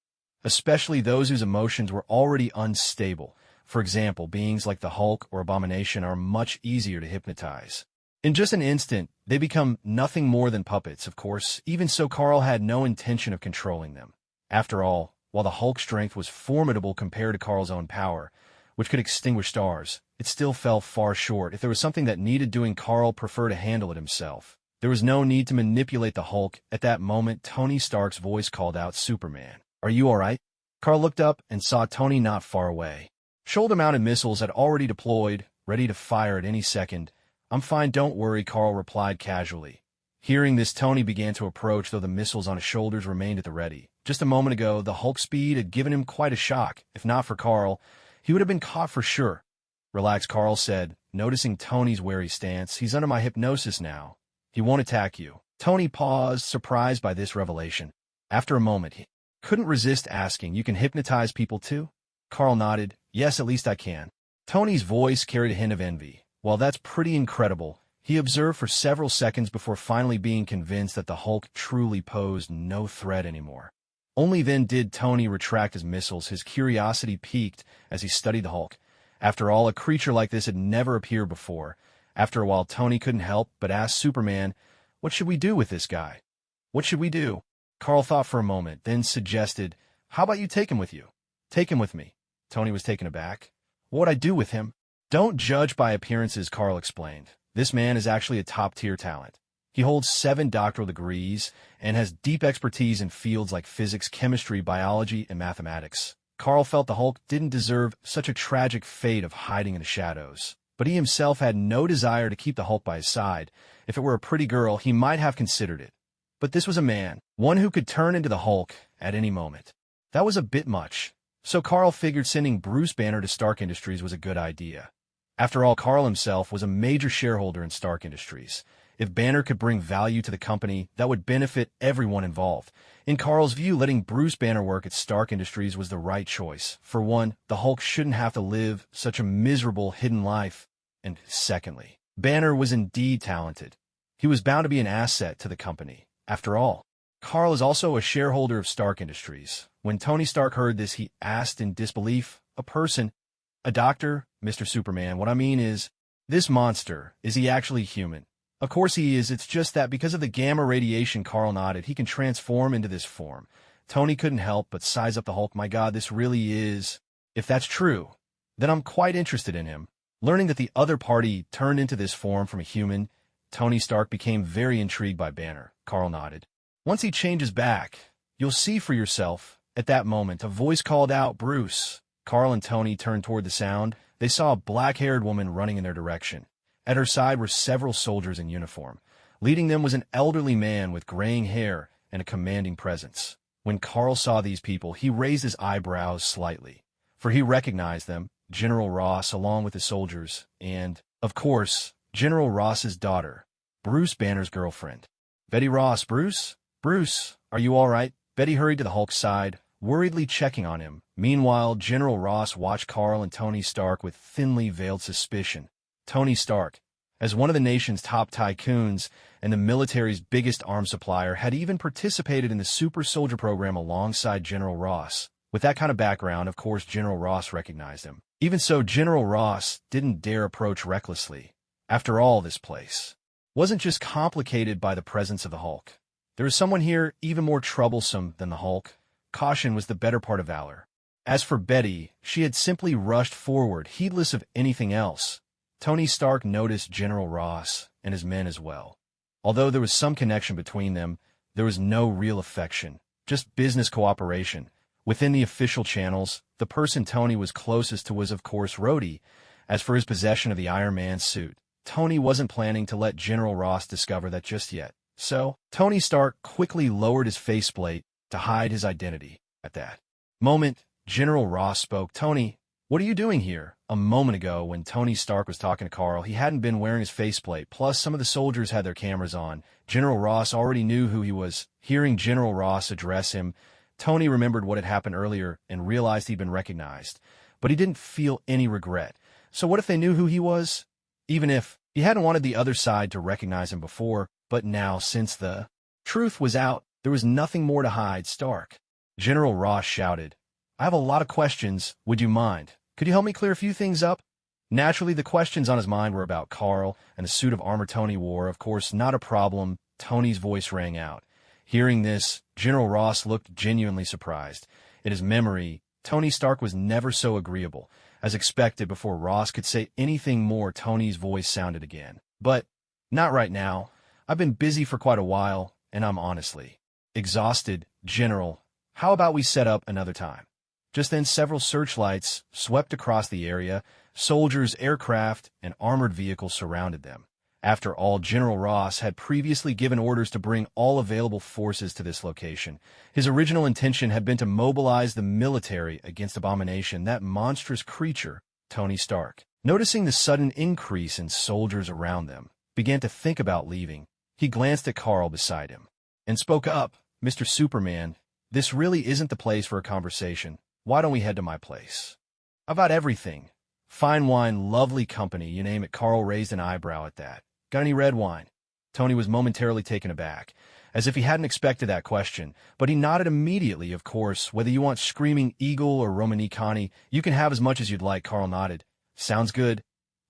especially those whose emotions were already unstable. For example, beings like the Hulk or Abomination are much easier to hypnotize. In just an instant, they become nothing more than puppets, of course. Even so, Carl had no intention of controlling them. After all, while the Hulk's strength was formidable compared to Carl's own power, which could extinguish stars, it still fell far short. If there was something that needed doing, Carl preferred to handle it himself. There was no need to manipulate the Hulk. At that moment, Tony Stark's voice called out, "Superman, are you all right?" Carl looked up and saw Tony not far away. Shoulder-mounted missiles had already deployed, ready to fire at any second. "I'm fine, don't worry," Carl replied casually. Hearing this, Tony began to approach, though the missiles on his shoulders remained at the ready. Just a moment ago, the Hulk's speed had given him quite a shock. If not for Carl, he would have been caught for sure. "Relax," Carl said, noticing Tony's wary stance. "He's under my hypnosis now. He won't attack you." Tony paused, surprised by this revelation. After a moment, he couldn't resist asking, "You can hypnotize people too?" Carl nodded. "Yes, at least I can." Tony's voice carried a hint of envy. "Well, that's pretty incredible." He observed for several seconds before finally being convinced that the Hulk truly posed no threat anymore. Only then did Tony retract his missiles. His curiosity piqued as he studied the Hulk. After all, a creature like this had never appeared before. After a while, Tony couldn't help but ask Superman, "What should we do with this guy?" "What should we do?" Carl thought for a moment, then suggested, "How about you take him with you?" "Take him with me?" Tony was taken aback. "What would I do with him?" "Don't judge by appearances," Carl explained. "This man is actually a top-tier talent. He holds 7 doctoral degrees and has deep expertise in fields like physics, chemistry, biology, and mathematics." Carl felt the Hulk didn't deserve such a tragic fate of hiding in the shadows. But he himself had no desire to keep the Hulk by his side. If it were a pretty girl, he might have considered it. But this was a man, one who could turn into the Hulk at any moment. That was a bit much. So Carl figured sending Bruce Banner to Stark Industries was a good idea. After all, Carl himself was a major shareholder in Stark Industries. If Banner could bring value to the company, that would benefit everyone involved. In Carl's view, letting Bruce Banner work at Stark Industries was the right choice. For one, the Hulk shouldn't have to live such a miserable, hidden life. And secondly, Banner was indeed talented. He was bound to be an asset to the company. After all, Carl is also a shareholder of Stark Industries. When Tony Stark heard this, he asked in disbelief, "A person? A doctor? Mr. Superman, what I mean is, this monster, is he actually human?" "Of course he is. It's just that because of the gamma radiation," Carl nodded, "he can transform into this form." Tony couldn't help but size up the Hulk. "My God, this really is..." "If that's true, then I'm quite interested in him." Learning that the other party turned into this form from a human, Tony Stark became very intrigued by Banner. Carl nodded. "Once he changes back, you'll see for yourself." At that moment, a voice called out, "Bruce." Carl and Tony turned toward the sound. They saw a black-haired woman running in their direction. At her side were several soldiers in uniform. Leading them was an elderly man with graying hair and a commanding presence. When Carl saw these people, he raised his eyebrows slightly, for he recognized them, General Ross along with his soldiers, and, of course, General Ross's daughter, Bruce Banner's girlfriend. "Betty Ross, Bruce? Bruce, are you all right?" Betty hurried to the Hulk's side, worriedly checking on him. Meanwhile, General Ross watched Carl and Tony Stark with thinly veiled suspicion. Tony Stark, as one of the nation's top tycoons and the military's biggest arms supplier, had even participated in the super soldier program alongside General Ross. With that kind of background, of course, General Ross recognized him. Even so, General Ross didn't dare approach recklessly. After all, this place wasn't just complicated by the presence of the Hulk. There was someone here even more troublesome than the Hulk. Caution was the better part of valor. As for Betty, she had simply rushed forward, heedless of anything else. Tony Stark noticed General Ross and his men as well. Although there was some connection between them, there was no real affection, just business cooperation. Within the official channels, the person Tony was closest to was, of course, Rhodey. As for his possession of the Iron Man suit, Tony wasn't planning to let General Ross discover that just yet. So, Tony Stark quickly lowered his faceplate to hide his identity. At that moment, General Ross spoke. "Tony, what are you doing here?" A moment ago, when Tony Stark was talking to Carl, he hadn't been wearing his faceplate, plus some of the soldiers had their cameras on. General Ross already knew who he was. Hearing General Ross address him, Tony remembered what had happened earlier and realized he'd been recognized. But he didn't feel any regret. So what if they knew who he was? Even if he hadn't wanted the other side to recognize him before, but now, since the truth was out, there was nothing more to hide. "Stark," General Ross shouted, "I have a lot of questions. Would you mind? Could you help me clear a few things up?" Naturally, the questions on his mind were about Carl and the suit of armor Tony wore. Of course, not a problem. Tony's voice rang out. Hearing this, General Ross looked genuinely surprised. In his memory, Tony Stark was never so agreeable. As expected, before Ross could say anything more, Tony's voice sounded again. "But not right now. I've been busy for quite a while, and I'm honestly exhausted. General, how about we set up another time?" Just then, several searchlights swept across the area. Soldiers, aircraft, and armored vehicles surrounded them. After all, General Ross had previously given orders to bring all available forces to this location. His original intention had been to mobilize the military against Abomination, that monstrous creature, Tony Stark. Noticing the sudden increase in soldiers around them, began to think about leaving. He glanced at Carl beside him and spoke up. "Mr. Superman, this really isn't the place for a conversation. Why don't we head to my place? I've got everything. Fine wine, lovely company, you name it." Carl raised an eyebrow at that. "Got any red wine?" Tony was momentarily taken aback, as if he hadn't expected that question, but he nodded immediately. "Of course, whether you want Screaming Eagle or Romanicani, you can have as much as you'd like." Carl nodded. "Sounds good.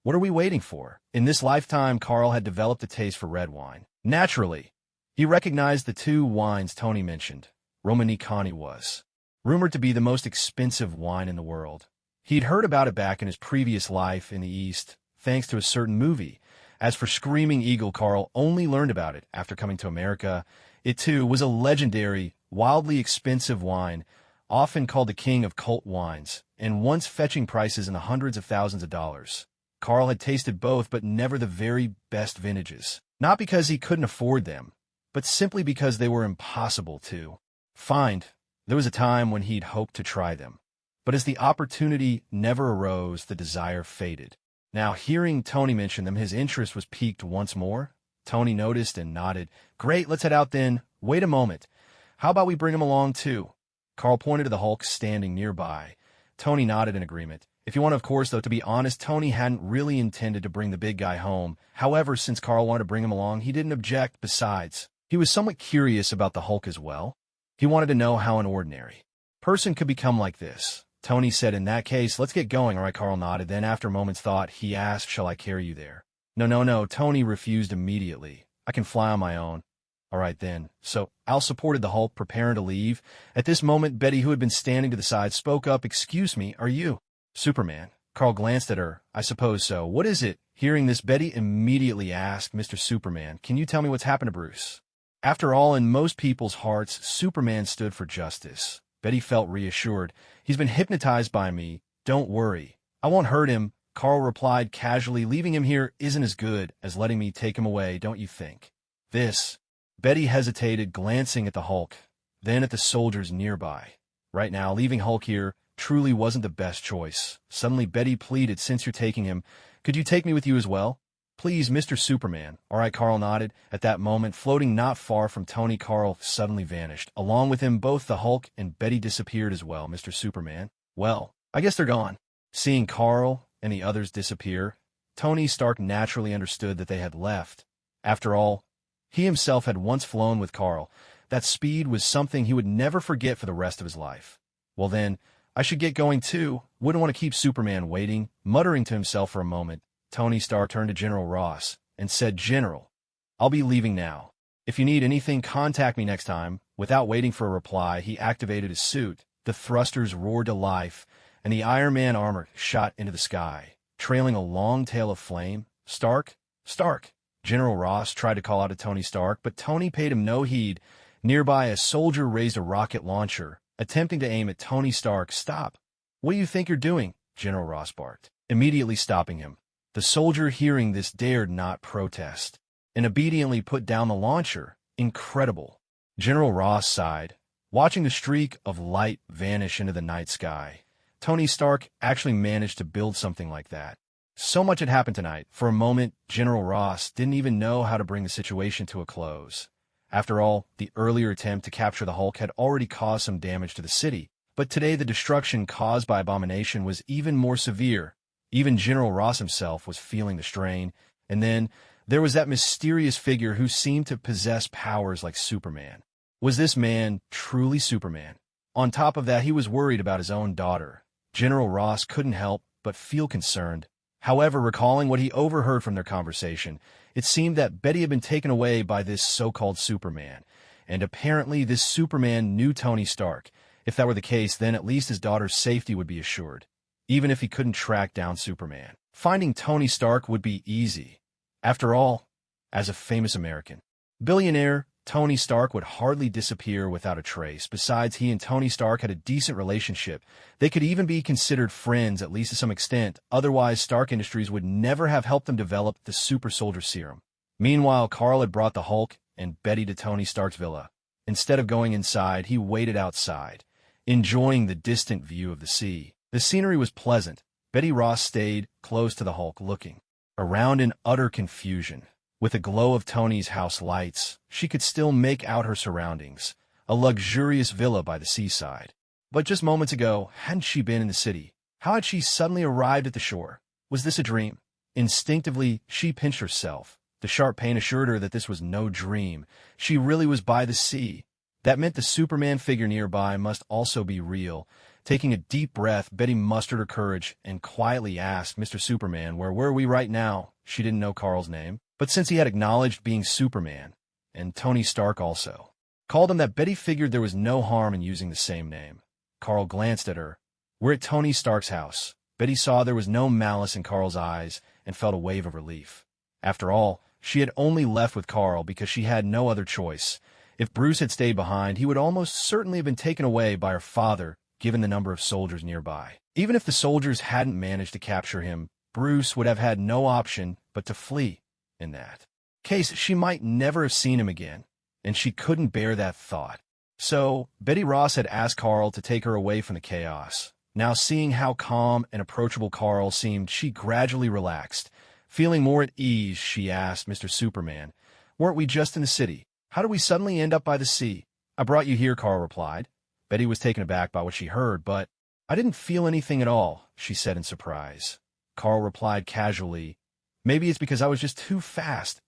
What are we waiting for?" In this lifetime, Carl had developed a taste for red wine. Naturally, he recognized the two wines Tony mentioned. Romanicani was rumored to be the most expensive wine in the world. He'd heard about it back in his previous life in the East, thanks to a certain movie. As for Screaming Eagle, Carl only learned about it after coming to America. It, too, was a legendary, wildly expensive wine, often called the king of cult wines, and once fetching prices in the hundreds of thousands of dollars. Carl had tasted both, but never the very best vintages. Not because he couldn't afford them, but simply because they were impossible to find. There was a time when he'd hoped to try them. But as the opportunity never arose, the desire faded. Now, hearing Tony mention them, his interest was piqued once more. Tony noticed and nodded. "Great, let's head out then. Wait a moment. How about we bring him along, too?" Carl pointed to the Hulk standing nearby. Tony nodded in agreement. If you want, of course, though, to be honest, Tony hadn't really intended to bring the big guy home. However, since Carl wanted to bring him along, he didn't object. Besides, he was somewhat curious about the Hulk as well. He wanted to know how an ordinary person could become like this. Tony said, "In that case, let's get going." "All right," Carl nodded. Then, after a moment's thought, he asked, "Shall I carry you there?" No. Tony refused immediately. "I can fly on my own." "All right, then." So, Al supported the Hulk, preparing to leave. At this moment, Betty, who had been standing to the side, spoke up. "Excuse me, are you Superman?" Carl glanced at her. "I suppose so. What is it?" Hearing this, Betty immediately asked, "Mr. Superman, can you tell me what's happened to Bruce?" After all, in most people's hearts, Superman stood for justice. Betty felt reassured. "He's been hypnotized by me. Don't worry. I won't hurt him." Carl replied casually, "Leaving him here isn't as good as letting me take him away, don't you think?" This. Betty hesitated, glancing at the Hulk, then at the soldiers nearby. Right now, leaving Hulk here truly wasn't the best choice. Suddenly, Betty pleaded, "Since you're taking him, could you take me with you as well?" "Please, Mr. Superman." "All right," Carl nodded. At that moment, floating not far from Tony, Carl suddenly vanished. Along with him, both the Hulk and Betty disappeared as well. "Mr. Superman? Well, I guess they're gone." Seeing Carl and the others disappear, Tony Stark naturally understood that they had left. After all, he himself had once flown with Carl. That speed was something he would never forget for the rest of his life. Well then, I should get going too. Wouldn't want to keep Superman waiting. Muttering to himself for a moment, Tony Stark turned to General Ross and said, "General, I'll be leaving now. If you need anything, contact me next time." Without waiting for a reply, he activated his suit. The thrusters roared to life, and the Iron Man armor shot into the sky, trailing a long tail of flame. "Stark? Stark!" General Ross tried to call out to Tony Stark, but Tony paid him no heed. Nearby, a soldier raised a rocket launcher, attempting to aim at Tony Stark. "Stop! What do you think you're doing?" General Ross barked, immediately stopping him. The soldier, hearing this, dared not protest, and obediently put down the launcher. Incredible. General Ross sighed, watching the streak of light vanish into the night sky. Tony Stark actually managed to build something like that. So much had happened tonight. For a moment, General Ross didn't even know how to bring the situation to a close. After all, the earlier attempt to capture the Hulk had already caused some damage to the city, but today the destruction caused by Abomination was even more severe. Even General Ross himself was feeling the strain. And then there was that mysterious figure who seemed to possess powers like Superman. Was this man truly Superman? On top of that, he was worried about his own daughter. General Ross couldn't help but feel concerned. However, recalling what he overheard from their conversation, it seemed that Betty had been taken away by this so-called Superman, and apparently this Superman knew Tony Stark. If that were the case, then at least his daughter's safety would be assured, even if he couldn't track down Superman. Finding Tony Stark would be easy. After all, as a famous American billionaire, Tony Stark would hardly disappear without a trace. Besides, he and Tony Stark had a decent relationship. They could even be considered friends, at least to some extent. Otherwise, Stark Industries would never have helped them develop the super soldier serum. Meanwhile, Carl had brought the Hulk and Betty to Tony Stark's villa. Instead of going inside, he waited outside, enjoying the distant view of the sea. The scenery was pleasant. Betty Ross stayed close to the Hulk, looking around in utter confusion. With the glow of Tony's house lights, she could still make out her surroundings, a luxurious villa by the seaside. But just moments ago, hadn't she been in the city? How had she suddenly arrived at the shore? Was this a dream? Instinctively, she pinched herself. The sharp pain assured her that this was no dream. She really was by the sea. That meant the Superman figure nearby must also be real. Taking a deep breath, Betty mustered her courage and quietly asked, "Mr. Superman, where were we right now?" She didn't know Carl's name, but since he had acknowledged being Superman, and Tony Stark also called him that, Betty figured there was no harm in using the same name. Carl glanced at her. "We're at Tony Stark's house." Betty saw there was no malice in Carl's eyes and felt a wave of relief. After all, she had only left with Carl because she had no other choice. If Bruce had stayed behind, he would almost certainly have been taken away by her father, given the number of soldiers nearby. Even if the soldiers hadn't managed to capture him, Bruce would have had no option but to flee. In that case, she might never have seen him again, and she couldn't bear that thought. So, Betty Ross had asked Carl to take her away from the chaos. Now, seeing how calm and approachable Carl seemed, she gradually relaxed. Feeling more at ease, she asked, "Mr. Superman, weren't we just in the city? How did we suddenly end up by the sea?" "I brought you here," Carl replied. Betty was taken aback by what she heard, but "I didn't feel anything at all," she said in surprise. Carl replied casually, "Maybe it's because I was just too fast.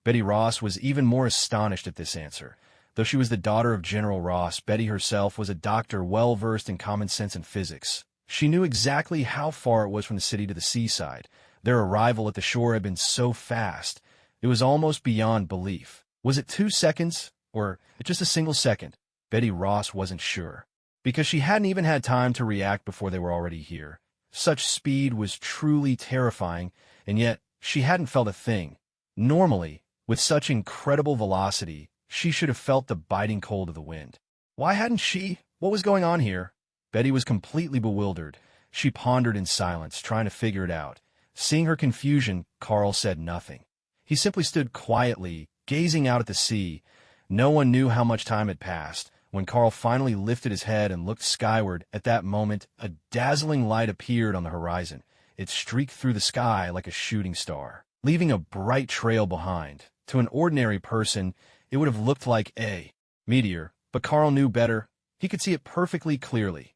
Betty Ross was even more astonished at this answer. Though she was the daughter of General Ross, Betty herself was a doctor well-versed in common sense and physics. She knew exactly how far it was from the city to the seaside. Their arrival at the shore had been so fast, it was almost beyond belief. Was it 2 seconds, or just a single second? Betty Ross wasn't sure, because she hadn't even had time to react before they were already here. Such speed was truly terrifying, and yet she hadn't felt a thing. Normally, with such incredible velocity, she should have felt the biting cold of the wind. Why hadn't she? What was going on here? Betty was completely bewildered. She pondered in silence, trying to figure it out. Seeing her confusion, Carl said nothing. He simply stood quietly, gazing out at the sea. No one knew how much time had passed. When Carl finally lifted his head and looked skyward, at that moment, a dazzling light appeared on the horizon. It streaked through the sky like a shooting star, leaving a bright trail behind. To an ordinary person, it would have looked like a meteor, but Carl knew better. He could see it perfectly clearly.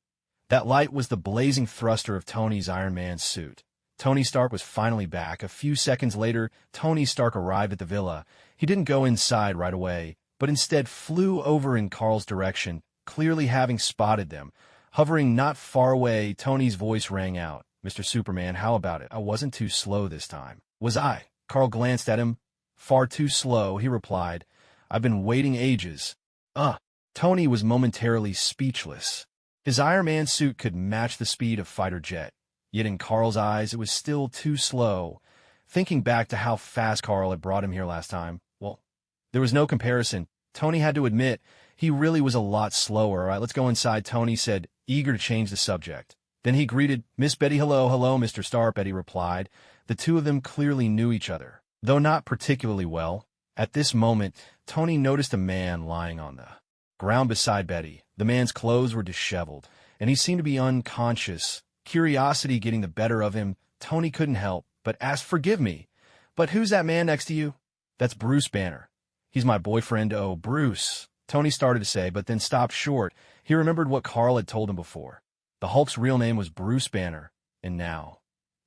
That light was the blazing thruster of Tony's Iron Man suit. Tony Stark was finally back. A few seconds later, Tony Stark arrived at the villa. He didn't go inside right away, but instead flew over in Carl's direction, clearly having spotted them. Hovering not far away, Tony's voice rang out. "Mr. Superman, how about it? I wasn't too slow this time." "Was I?" Carl glanced at him. "Far too slow," he replied. "I've been waiting ages." Tony was momentarily speechless. His Iron Man suit could match the speed of fighter jet, yet in Carl's eyes it was still too slow. Thinking back to how fast Carl had brought him here last time, well, there was no comparison. Tony had to admit he really was a lot slower. "All right, let's go inside," Tony said, eager to change the subject. Then he greeted Miss Betty. "Hello, hello, Mr. Stark," Betty replied. The two of them clearly knew each other, though not particularly well. At this moment, Tony noticed a man lying on the ground beside Betty. The man's clothes were disheveled, and he seemed to be unconscious. Curiosity getting the better of him, Tony couldn't help but ask, "Forgive me, but who's that man next to you?" "That's Bruce Banner. He's my boyfriend." "Oh, Bruce," Tony started to say, but then stopped short. He remembered what Carl had told him before. The Hulk's real name was Bruce Banner, and now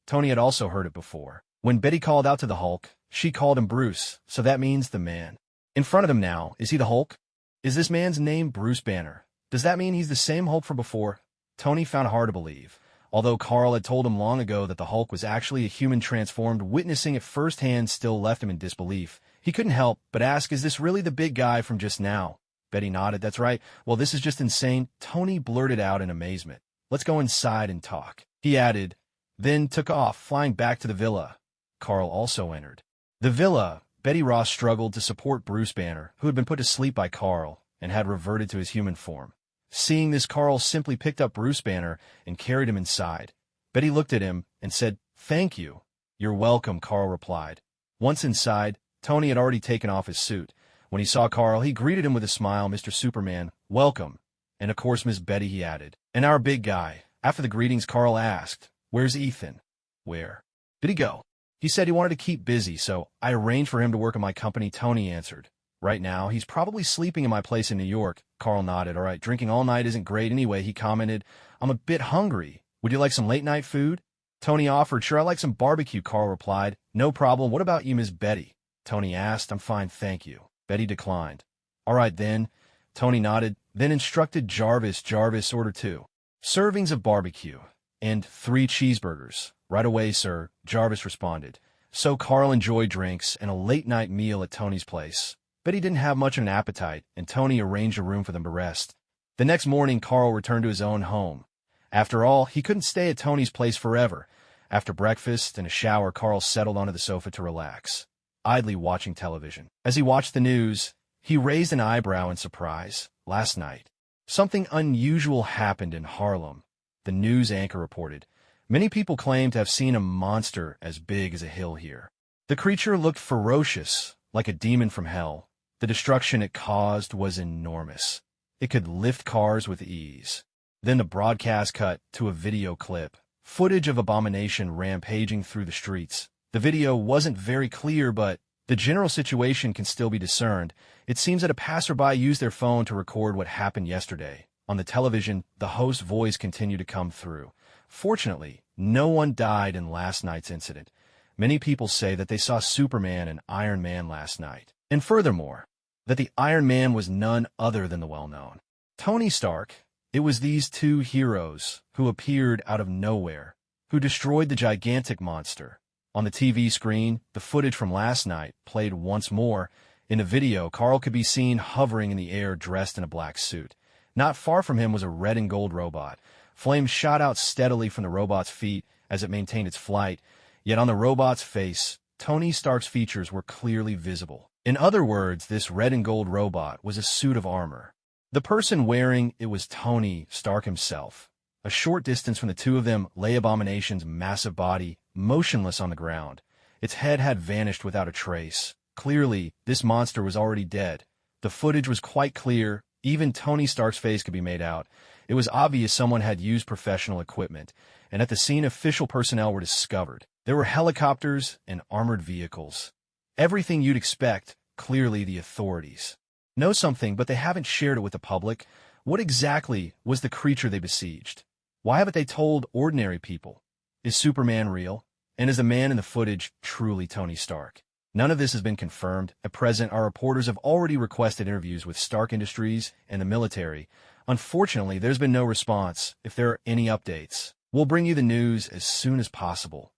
Tony had also heard it before. When Betty called out to the Hulk, she called him Bruce, so that means the man in front of him now, is he the Hulk? Is this man's name Bruce Banner? Does that mean he's the same Hulk from before? Tony found it hard to believe. Although Carl had told him long ago that the Hulk was actually a human transformed, witnessing it firsthand still left him in disbelief. He couldn't help but ask, "Is this really the big guy from just now?" Betty nodded. "That's right. Well, this is just insane." Tony blurted out in amazement. "Let's go inside and talk," he added, then took off, flying back to the villa. Carl also entered the villa. Betty Ross struggled to support Bruce Banner, who had been put to sleep by Carl and had reverted to his human form. Seeing this, Carl simply picked up Bruce Banner and carried him inside. Betty looked at him and said, "Thank you." "You're welcome," Carl replied. Once inside, Tony had already taken off his suit. When he saw Carl, he greeted him with a smile. "Mr. Superman, welcome. And of course, Miss Betty," he added. "And our big guy." After the greetings, Carl asked, "Where's Ethan?" "Where did he go?" "He said he wanted to keep busy, so I arranged for him to work in my company," Tony answered. "Right now, he's probably sleeping in my place in New York." Carl nodded. "All right, drinking all night isn't great anyway," he commented. "I'm a bit hungry. Would you like some late-night food?" Tony offered. "Sure, I like some barbecue," Carl replied. "No problem. What about you, Miss Betty?" Tony asked. "I'm fine, thank you." Betty declined. "All right, then." Tony nodded, then instructed Jarvis. "Jarvis, order 2 servings of barbecue and 3 cheeseburgers." "Right away, sir," Jarvis responded. So Carl enjoyed drinks and a late-night meal at Tony's place. Betty didn't have much of an appetite, and Tony arranged a room for them to rest. The next morning, Carl returned to his own home. After all, he couldn't stay at Tony's place forever. After breakfast and a shower, Carl settled onto the sofa to relax, idly watching television. As he watched the news, he raised an eyebrow in surprise. Last night, something unusual happened in Harlem. The news anchor reported. Many people claim to have seen a monster as big as a hill here. The creature looked ferocious, like a demon from hell. The destruction it caused was enormous. It could lift cars with ease. Then the broadcast cut to a video clip, footage of Abomination rampaging through the streets. The video wasn't very clear, but the general situation can still be discerned. It seems that a passerby used their phone to record what happened yesterday. On the television, the host's voice continued to come through. Fortunately, no one died in last night's incident. Many people say that they saw Superman and Iron Man last night. And furthermore, that the Iron Man was none other than the well-known Tony Stark. It was these two heroes who appeared out of nowhere, who destroyed the gigantic monster. On the TV screen, the footage from last night played once more. In the video, Carl could be seen hovering in the air dressed in a black suit. Not far from him was a red and gold robot. Flames shot out steadily from the robot's feet as it maintained its flight, yet on the robot's face, Tony Stark's features were clearly visible. In other words, this red and gold robot was a suit of armor. The person wearing it was Tony Stark himself. A short distance from the two of them lay Abomination's massive body, motionless on the ground. Its head had vanished without a trace. Clearly, this monster was already dead. The footage was quite clear. Even Tony Stark's face could be made out. It was obvious someone had used professional equipment, and at the scene, official personnel were discovered. There were helicopters and armored vehicles. Everything you'd expect. Clearly, the authorities know something, but they haven't shared it with the public. What exactly was the creature they besieged? Why haven't they told ordinary people? Is Superman real? And is the man in the footage truly Tony Stark? None of this has been confirmed. At present, our reporters have already requested interviews with Stark Industries and the military. Unfortunately, there's been no response. If there are any updates, we'll bring you the news as soon as possible.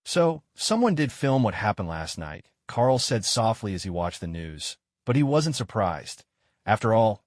So, someone did film what happened last night, Carl said softly as he watched the news. But he wasn't surprised. After all,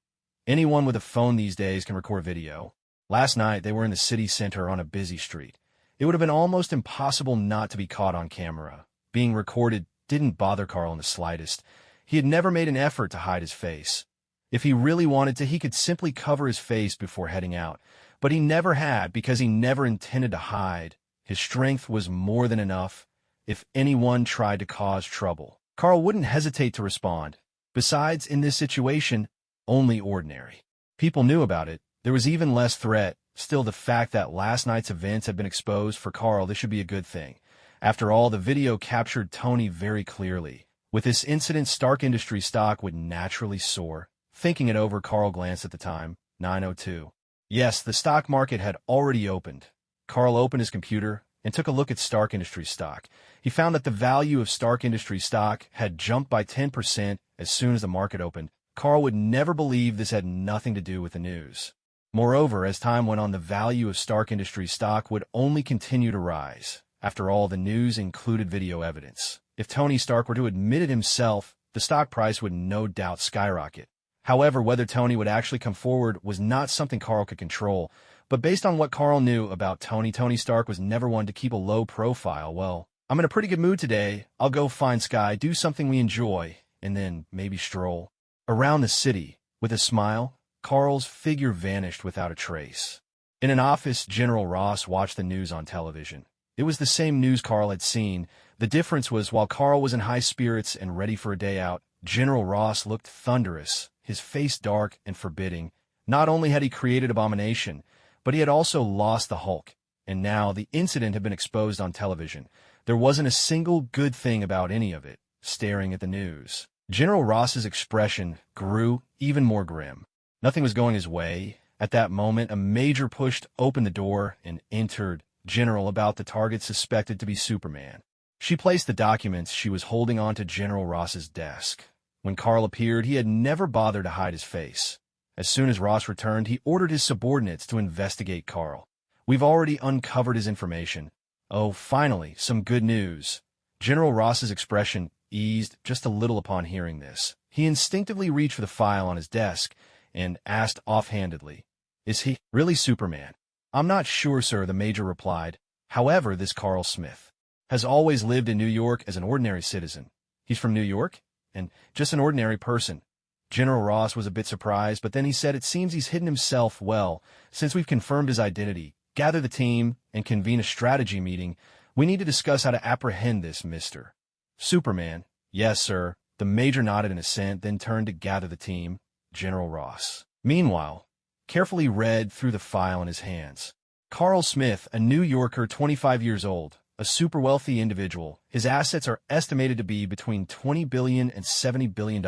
anyone with a phone these days can record video. Last night, they were in the city center on a busy street. It would have been almost impossible not to be caught on camera. Being recorded didn't bother Carl in the slightest. He had never made an effort to hide his face. If he really wanted to, he could simply cover his face before heading out. But he never had because he never intended to hide. His strength was more than enough. If anyone tried to cause trouble, Carl wouldn't hesitate to respond. Besides, in this situation, only ordinary people knew about it. There was even less threat. Still, the fact that last night's events had been exposed for Carl, this should be a good thing. After all, the video captured Tony very clearly. With this incident, Stark Industries stock would naturally soar. Thinking it over, Carl glanced at the time, 9:02. Yes, the stock market had already opened. Carl opened his computer and took a look at Stark Industries stock. He found that the value of Stark Industries stock had jumped by 10% as soon as the market opened. Carl would never believe this had nothing to do with the news. Moreover, as time went on, the value of Stark Industries stock would only continue to rise. After all, the news included video evidence. If Tony Stark were to admit it himself, the stock price would no doubt skyrocket. However, whether Tony would actually come forward was not something Carl could control. But based on what Carl knew about Tony Stark was never one to keep a low profile. Well, I'm in a pretty good mood today. I'll go find Skye, do something we enjoy, and then maybe stroll around the city. With a smile, Carl's figure vanished without a trace. In an office, General Ross watched the news on television. It was the same news Carl had seen. The difference was, while Carl was in high spirits and ready for a day out, General Ross looked thunderous, his face dark and forbidding. Not only had he created abomination, but he had also lost the Hulk. And now the incident had been exposed on television. There wasn't a single good thing about any of it. Staring at the news, General Ross's expression grew even more grim. Nothing was going his way. At that moment, a major pushed open the door and entered General about the target suspected to be Superman. She placed the documents she was holding onto General Ross's desk. When Carl appeared, he had never bothered to hide his face. As soon as Ross returned, he ordered his subordinates to investigate Carl. We've already uncovered his information. Oh, finally, some good news. General Ross's expression eased just a little upon hearing this. He instinctively reached for the file on his desk and asked offhandedly, "Is he really Superman?" "I'm not sure, sir," the major replied. "However, this Carl Smith has always lived in New York as an ordinary citizen." "He's from New York? And just an ordinary person?" General Ross was a bit surprised, but then he said, "It seems he's hidden himself well. Since we've confirmed his identity, gather the team and convene a strategy meeting. We need to discuss how to apprehend this Mr. Superman." "Yes, sir." The major nodded in assent, then turned to gather the team. General Ross, meanwhile, carefully read through the file in his hands. Carl Smith, a New Yorker, 25 years old, a super wealthy individual. His assets are estimated to be between $20 billion and $70 billion.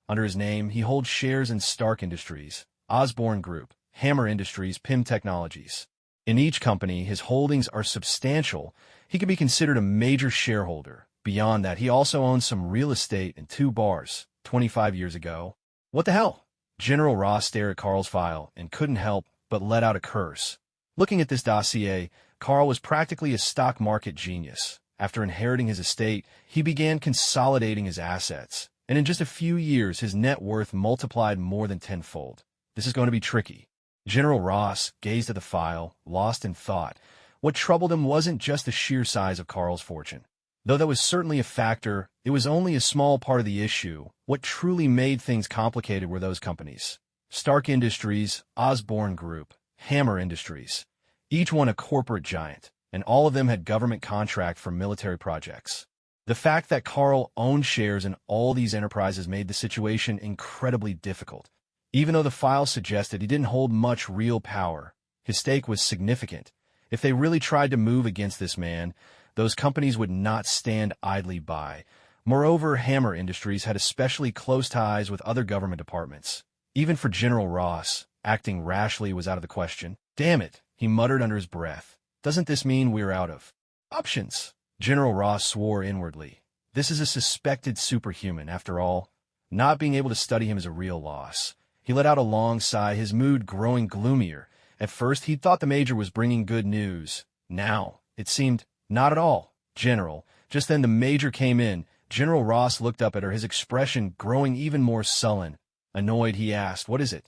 Under his name, he holds shares in Stark Industries, Osborne Group, Hammer Industries, PIM Technologies. In each company, his holdings are substantial. He can be considered a major shareholder. Beyond that, he also owns some real estate and 2 bars. 25 years ago. What the hell? General Ross stared at Carl's file and couldn't help but let out a curse. Looking at this dossier, Carl was practically a stock market genius. After inheriting his estate, he began consolidating his assets, and in just a few years, his net worth multiplied more than tenfold. This is going to be tricky. General Ross gazed at the file, lost in thought. What troubled him wasn't just the sheer size of Carl's fortune. Though that was certainly a factor, it was only a small part of the issue. What truly made things complicated were those companies. Stark Industries, Osborne Group, Hammer Industries. Each one a corporate giant, and all of them had government contract for military projects. The fact that Carl owned shares in all these enterprises made the situation incredibly difficult. Even though the file suggested he didn't hold much real power, his stake was significant. If they really tried to move against this man, those companies would not stand idly by. Moreover, Hammer Industries had especially close ties with other government departments. Even for General Ross, acting rashly was out of the question. "Damn it," he muttered under his breath. "Doesn't this mean we're out of options?" General Ross swore inwardly. This is a suspected superhuman, after all. Not being able to study him is a real loss. He let out a long sigh, his mood growing gloomier. At first, he'd thought the Major was bringing good news. Now, it seemed, not at all. General. Just then the Major came in. General Ross looked up at her, his expression growing even more sullen. Annoyed, he asked, "What is it?"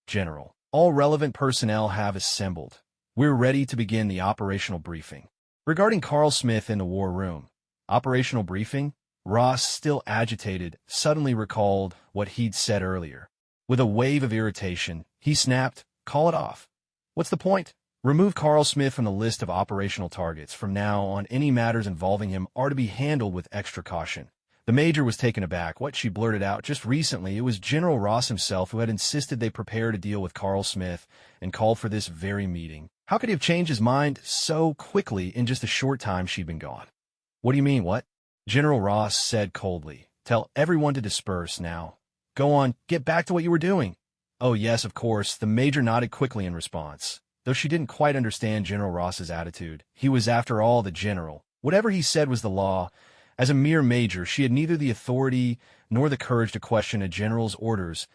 "General, all relevant personnel have assembled. We're ready to begin the operational briefing." Regarding Carl Smith in the war room. Operational briefing? Ross, still agitated, suddenly recalled what he'd said earlier. With a wave of irritation, he snapped, "Call it off. What's the point? Remove Carl Smith from the list of operational targets. From now on, any matters involving him are to be handled with extra caution." The Major was taken aback. What, she blurted out, just recently it was General Ross himself who had insisted they prepare to deal with Carl Smith and called for this very meeting. How could he have changed his mind so quickly in just a short time she'd been gone? "What do you mean, what?" General Ross said coldly. "Tell everyone to disperse now. Go on, get back to what you were doing." "Oh yes, of course." The Major nodded quickly in response. Though she didn't quite understand General Ross's attitude, he was after all the general. Whatever he said was the law. As a mere major, she had neither the authority nor the courage to question a general's orders.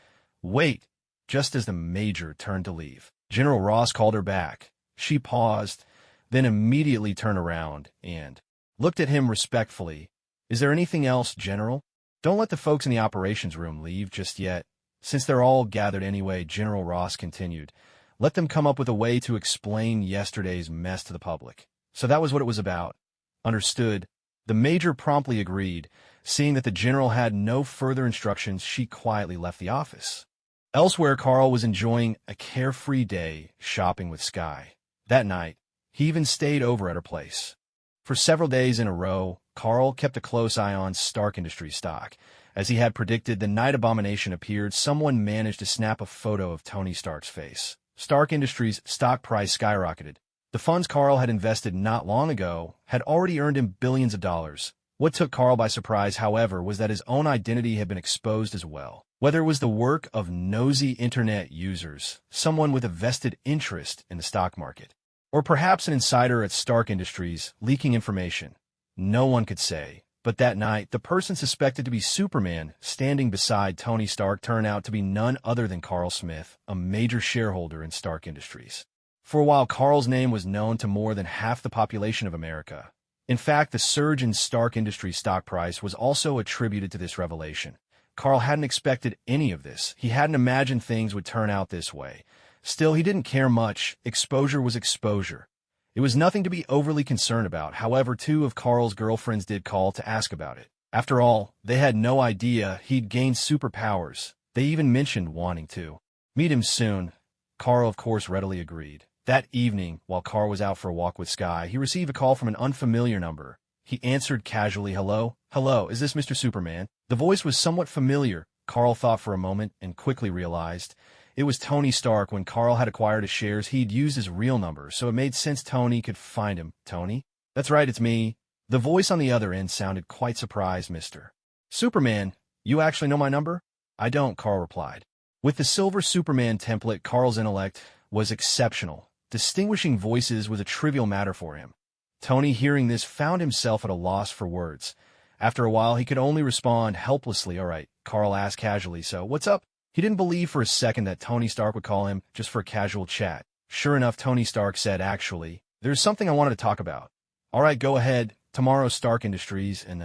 "Wait!" Just as the Major turned to leave, General Ross called her back. She paused, then immediately turned around and looked at him respectfully. "Is there anything else, General? Don't let the folks in the operations room leave just yet. Since they're all gathered anyway," General Ross continued, "let them come up with a way to explain yesterday's mess to the public." So that was what it was about. Understood. The Major promptly agreed. Seeing that the general had no further instructions, she quietly left the office. Elsewhere, Carl was enjoying a carefree day shopping with Skye. That night, he even stayed over at her place. For several days in a row, Carl kept a close eye on Stark Industries stock. As he had predicted, the night Abomination appeared, someone managed to snap a photo of Tony Stark's face. Stark Industries' stock price skyrocketed. The funds Carl had invested not long ago had already earned him billions of dollars. What took Carl by surprise, however, was that his own identity had been exposed as well. Whether it was the work of nosy internet users, someone with a vested interest in the stock market, or perhaps an insider at Stark Industries leaking information, no one could say. But that night, the person suspected to be Superman standing beside Tony Stark turned out to be none other than Carl Smith, a major shareholder in Stark Industries. For a while, Carl's name was known to more than half the population of America. In fact, the surge in Stark Industries' stock price was also attributed to this revelation. Carl hadn't expected any of this. He hadn't imagined things would turn out this way. Still, he didn't care much. Exposure was exposure. It was nothing to be overly concerned about. However, two of Carl's girlfriends did call to ask about it. After all, they had no idea he'd gained superpowers. They even mentioned wanting to meet him soon. Carl, of course, readily agreed. That evening, while Carl was out for a walk with Skye, he received a call from an unfamiliar number. He answered casually, "Hello? Hello, is this Mr. Superman?" The voice was somewhat familiar. Carl thought for a moment and quickly realized it was Tony Stark. When Carl had acquired his shares, he'd used his real number, so it made sense Tony could find him. "Tony? That's right, it's me." The voice on the other end sounded quite surprised. "Mr. Superman, you actually know my number?" "I don't," Carl replied. With the silver Superman template, Carl's intellect was exceptional. Distinguishing voices was a trivial matter for him. Tony, hearing this, found himself at a loss for words. After a while, he could only respond helplessly. "All right," Carl asked casually, "so what's up?" He didn't believe for a second that Tony Stark would call him just for a casual chat. Sure enough, Tony Stark said, "Actually, there's something I wanted to talk about." "All right, go ahead. Tomorrow, Stark Industries and,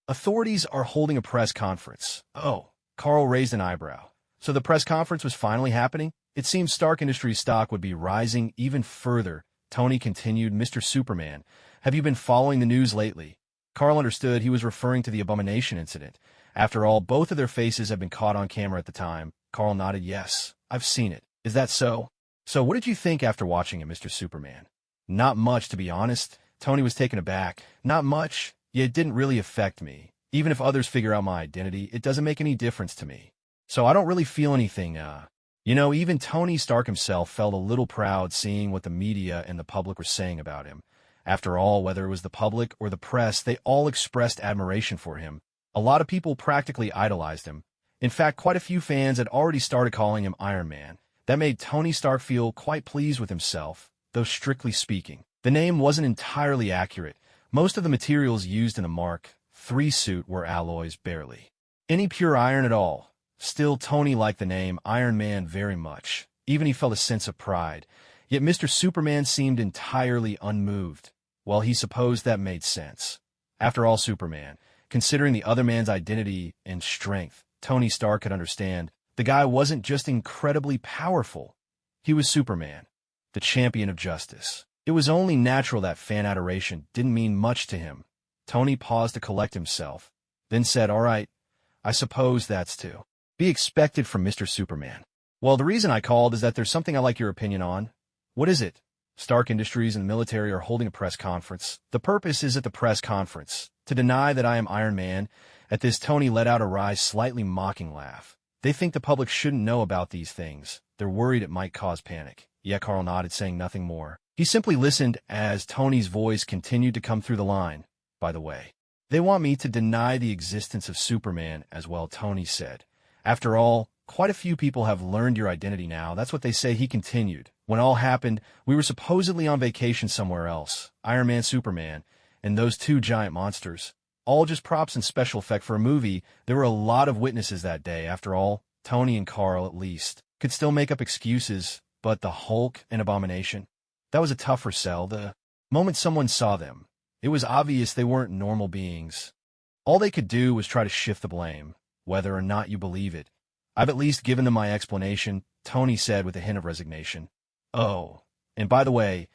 authorities are holding a press conference." "Oh." Carl raised an eyebrow. So the press conference was finally happening? It seemed Stark Industries stock would be rising even further. Tony continued, "Mr. Superman, have you been following the news lately?" Carl understood he was referring to the Abomination incident. After all, both of their faces had been caught on camera at the time. Carl nodded. "Yes, I've seen it." "Is that so?" "So what did you think after watching it, Mr. Superman?" "Not much, to be honest." Tony was taken aback. "Not much? Yeah, it didn't really affect me. Even if others figure out my identity, it doesn't make any difference to me. So I don't really feel anything, even Tony Stark himself felt a little proud seeing what the media and the public were saying about him. After all, whether it was the public or the press, they all expressed admiration for him. A lot of people practically idolized him. In fact, quite a few fans had already started calling him Iron Man. That made Tony Stark feel quite pleased with himself, though strictly speaking, the name wasn't entirely accurate. Most of the materials used in the Mark III suit were alloys, barely any pure iron at all. Still, Tony liked the name Iron Man very much. Even he felt a sense of pride. Yet Mr. Superman seemed entirely unmoved. Well, he supposed that made sense. After all, Superman, considering the other man's identity and strength, Tony Stark could understand. The guy wasn't just incredibly powerful. He was Superman, the champion of justice. It was only natural that fan adoration didn't mean much to him. Tony paused to collect himself, then said, "All right, I suppose that's to be expected from Mr. Superman. Well, the reason I called is that there's something I'd like your opinion on." "What is it?" "Stark Industries and the military are holding a press conference. The purpose is at the press conference to deny that I am Iron Man." At this, Tony let out a wry, slightly mocking laugh. "They think the public shouldn't know about these things. They're worried it might cause panic." Yeah, Carl nodded, saying nothing more. He simply listened as Tony's voice continued to come through the line. "By the way, they want me to deny the existence of Superman as well," Tony said. "After all, quite a few people have learned your identity now. That's what they say," he continued. "When all happened, we were supposedly on vacation somewhere else. Iron Man, Superman, and those two giant monsters. All just props and special effect for a movie. There were a lot of witnesses that day. After all, Tony and Carl, at least, could still make up excuses, but the Hulk and Abomination, that was a tougher sell. The moment someone saw them, it was obvious they weren't normal beings. All they could do was try to shift the blame, whether or not you believe it. I've at least given them my explanation," Tony said with a hint of resignation. "Oh, and by the way,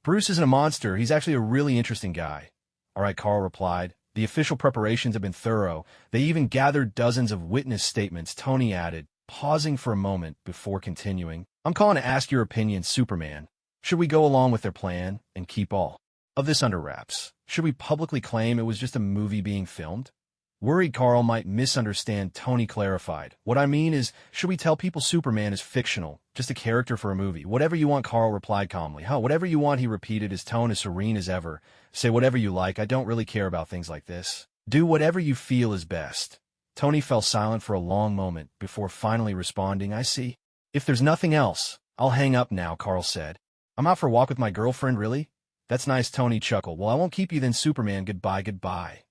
Bruce isn't a monster. He's actually a really interesting guy." "All right," Carl replied. "The official preparations have been thorough. They even gathered dozens of witness statements," Tony added, pausing for a moment before continuing. "I'm calling to ask your opinion, Superman. Should we go along with their plan and keep all of this under wraps? Should we publicly claim it was just a movie being filmed?" Worried Carl might misunderstand, Tony clarified. "What I mean is, should we tell people Superman is fictional, just a character for a movie?" "Whatever you want," Carl replied calmly. Whatever you want," he repeated, his tone as serene as ever. "Say whatever you like. I don't really care about things like this. Do whatever you feel is best." Tony fell silent for a long moment before finally responding, "I see. If there's nothing else, I'll hang up now," Carl said. "I'm out for a walk with my girlfriend, really?" "That's nice," Tony chuckled. "Well, I won't keep you then, Superman. Goodbye, goodbye."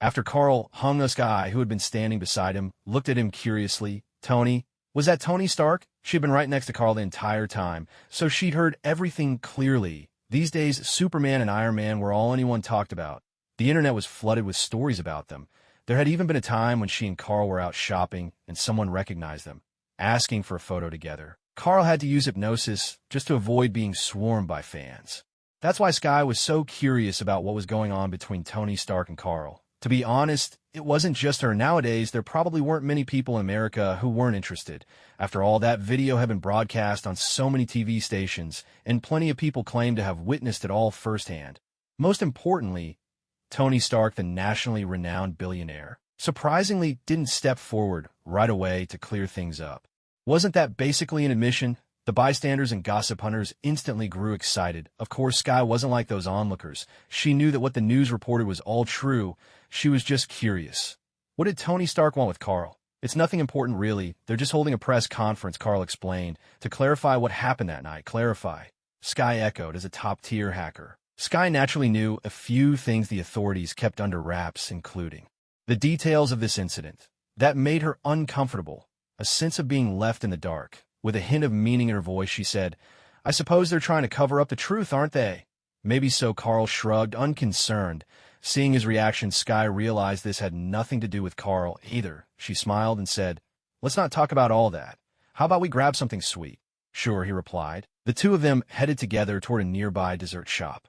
After Carl hung up, Skye, who had been standing beside him, looked at him curiously. "Tony? Was that Tony Stark?" She had been right next to Carl the entire time, so she'd heard everything clearly. These days, Superman and Iron Man were all anyone talked about. The internet was flooded with stories about them. There had even been a time when she and Carl were out shopping and someone recognized them, asking for a photo together. Carl had to use hypnosis just to avoid being swarmed by fans. That's why Skye was so curious about what was going on between Tony Stark and Carl. To be honest, it wasn't just her. Nowadays, there probably weren't many people in America who weren't interested. After all, that video had been broadcast on so many TV stations, and plenty of people claimed to have witnessed it all firsthand. Most importantly, Tony Stark, the nationally renowned billionaire, surprisingly didn't step forward right away to clear things up. Wasn't that basically an admission? The bystanders and gossip hunters instantly grew excited. Of course, Skye wasn't like those onlookers. She knew that what the news reported was all true. She was just curious. What did Tony Stark want with Carl? "It's nothing important, really. They're just holding a press conference," Carl explained, "to clarify what happened that night." "Clarify?" Skye echoed as a top-tier hacker. Skye naturally knew a few things the authorities kept under wraps, including the details of this incident. That made her uncomfortable, a sense of being left in the dark. With a hint of meaning in her voice, she said, "I suppose they're trying to cover up the truth, aren't they?" "Maybe so," Carl shrugged, unconcerned. Seeing his reaction, Skye realized this had nothing to do with Carl either. She smiled and said, "Let's not talk about all that. How about we grab something sweet?" "Sure," he replied. The two of them headed together toward a nearby dessert shop.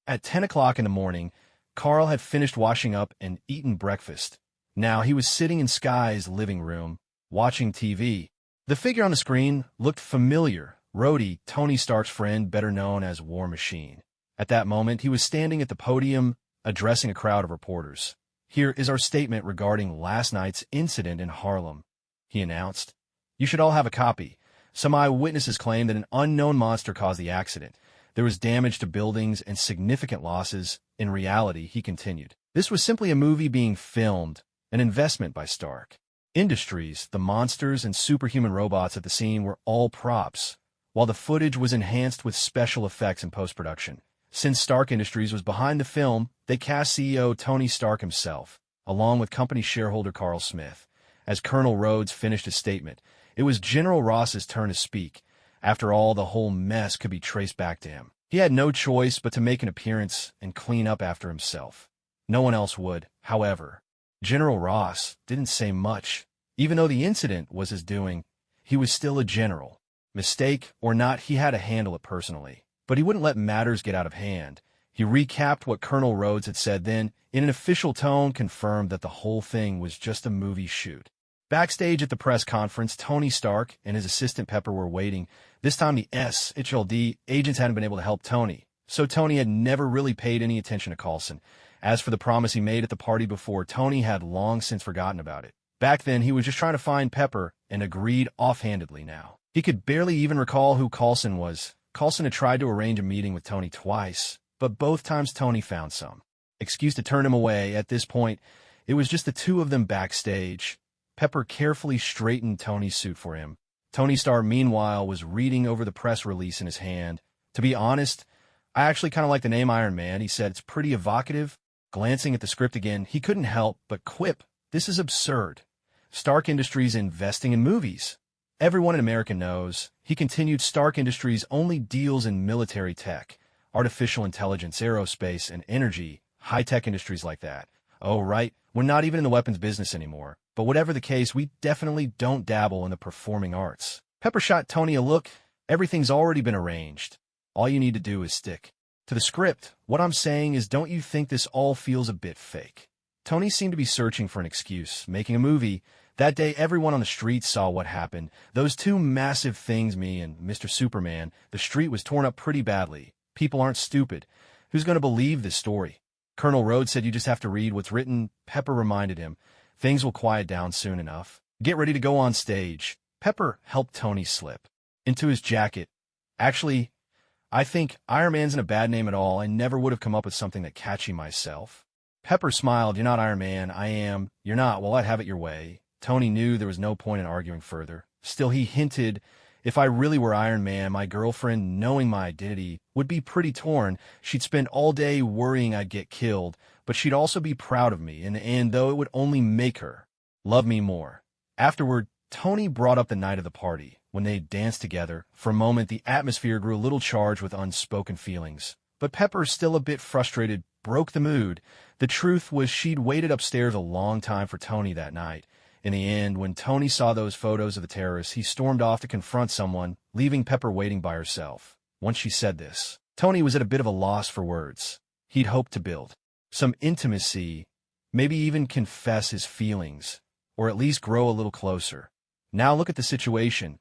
At 10 o'clock in the morning, Carl had finished washing up and eaten breakfast. Now he was sitting in Skye's living room, watching TV. The figure on the screen looked familiar. Rhodey, Tony Stark's friend, better known as War Machine. At that moment, he was standing at the podium, addressing a crowd of reporters. "Here is our statement regarding last night's incident in Harlem," he announced. "You should all have a copy. Some eyewitnesses claim that an unknown monster caused the accident. There was damage to buildings and significant losses. In reality," he continued, "this was simply a movie being filmed, an investment by Stark Industries. The monsters and superhuman robots at the scene were all props, while the footage was enhanced with special effects and post-production. Since Stark Industries was behind the film, they cast CEO Tony Stark himself, along with company shareholder Carl Smith, As Colonel Rhodes finished his statement, it was General Ross's turn to speak. After all, the whole mess could be traced back to him. He had no choice but to make an appearance and clean up after himself. No one else would, however. General Ross didn't say much. Even though the incident was his doing, he was still a general. Mistake or not, he had to handle it personally. But he wouldn't let matters get out of hand. He recapped what Colonel Rhodes had said, then, in an official tone, confirmed that the whole thing was just a movie shoot. Backstage at the press conference, Tony Stark and his assistant Pepper were waiting. This time the SHLD agents hadn't been able to help Tony, so Tony had never really paid any attention to Coulson. As for the promise he made at the party before, Tony had long since forgotten about it. Back then, he was just trying to find Pepper and agreed offhandedly now. He could barely even recall who Coulson was. Coulson had tried to arrange a meeting with Tony twice, but both times Tony found some excuse to turn him away. At this point, it was just the two of them backstage. Pepper carefully straightened Tony's suit for him. Tony Stark, meanwhile, was reading over the press release in his hand. To be honest, I actually kind of like the name Iron Man, he said. It's pretty evocative. Glancing at the script again, he couldn't help but quip, "This is absurd. Stark Industries investing in movies. Everyone in America knows," he continued, "Stark Industries only deals in military tech, artificial intelligence, aerospace, and energy, high-tech industries like that. Oh, right, we're not even in the weapons business anymore. But whatever the case, we definitely don't dabble in the performing arts." Pepper shot Tony a look. "Everything's already been arranged. All you need to do is stick to the script. What I'm saying is, don't you think this all feels a bit fake?" Tony seemed to be searching for an excuse. Making a movie. That day, everyone on the street saw what happened. Those two massive things, me and Mr. Superman, the street was torn up pretty badly. People aren't stupid. Who's going to believe this story? Colonel Rhodes said you just have to read what's written. Pepper reminded him. Things will quiet down soon enough. Get ready to go on stage. Pepper helped Tony slip into his jacket. Actually, I think Iron Man's not a bad name at all. I never would have come up with something that catchy myself. Pepper smiled. You're not Iron Man. I am. You're not. Well, I'd have it your way. Tony knew there was no point in arguing further. Still, he hinted, if I really were Iron Man, my girlfriend, knowing my identity, would be pretty torn. She'd spend all day worrying I'd get killed, but she'd also be proud of me in the end, though it would only make her love me more. Afterward, Tony brought up the night of the party, when they danced together. For a moment, the atmosphere grew a little charged with unspoken feelings. But Pepper, still a bit frustrated, broke the mood. The truth was she'd waited upstairs a long time for Tony that night. In the end, when Tony saw those photos of the terrorists, he stormed off to confront someone, leaving Pepper waiting by herself. Once she said this, Tony was at a bit of a loss for words. He'd hoped to build some intimacy, maybe even confess his feelings, or at least grow a little closer. Now look at the situation.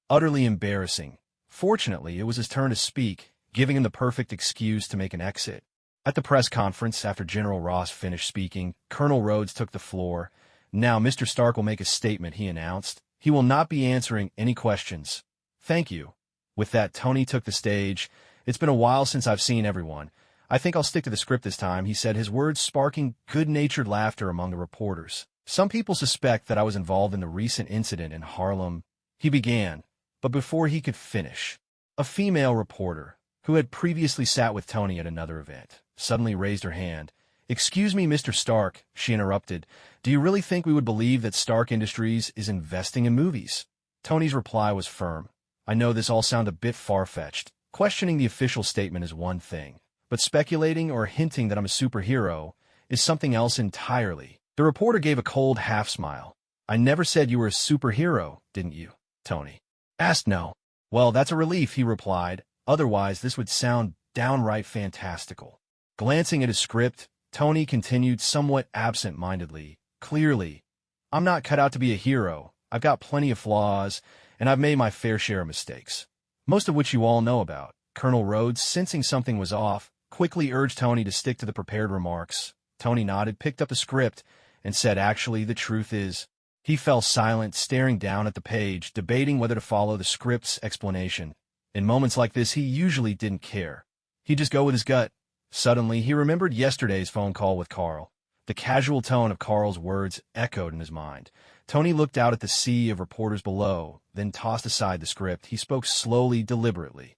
Utterly embarrassing. Fortunately, it was his turn to speak, giving him the perfect excuse to make an exit. At the press conference, after General Ross finished speaking, Colonel Rhodes took the floor. "Now, Mr. Stark will make a statement," he announced. "He will not be answering any questions." "Thank you." With that, Tony took the stage. "It's been a while since I've seen everyone. I think I'll stick to the script this time," he said, his words sparking good-natured laughter among the reporters. "Some people suspect that I was involved in the recent incident in Harlem," he began, but before he could finish, a female reporter, who had previously sat with Tony at another event, suddenly raised her hand. "Excuse me, Mr. Stark," she interrupted. "Do you really think we would believe that Stark Industries is investing in movies?" Tony's reply was firm. "I know this all sounds a bit far-fetched. Questioning the official statement is one thing, but speculating or hinting that I'm a superhero is something else entirely." The reporter gave a cold half-smile. "I never said you were a superhero, didn't you?" Tony asked. "No." "Well, that's a relief," he replied. "Otherwise, this would sound downright fantastical." Glancing at his script, Tony continued somewhat absent-mindedly. "Clearly, I'm not cut out to be a hero. I've got plenty of flaws, and I've made my fair share of mistakes, most of which you all know about." Colonel Rhodes, sensing something was off, quickly urged Tony to stick to the prepared remarks. Tony nodded, picked up the script, and said, "Actually, the truth is." He fell silent, staring down at the page, debating whether to follow the script's explanation. In moments like this, he usually didn't care. He'd just go with his gut. Suddenly, he remembered yesterday's phone call with Carl. The casual tone of Carl's words echoed in his mind. Tony looked out at the sea of reporters below, then tossed aside the script. He spoke slowly, deliberately.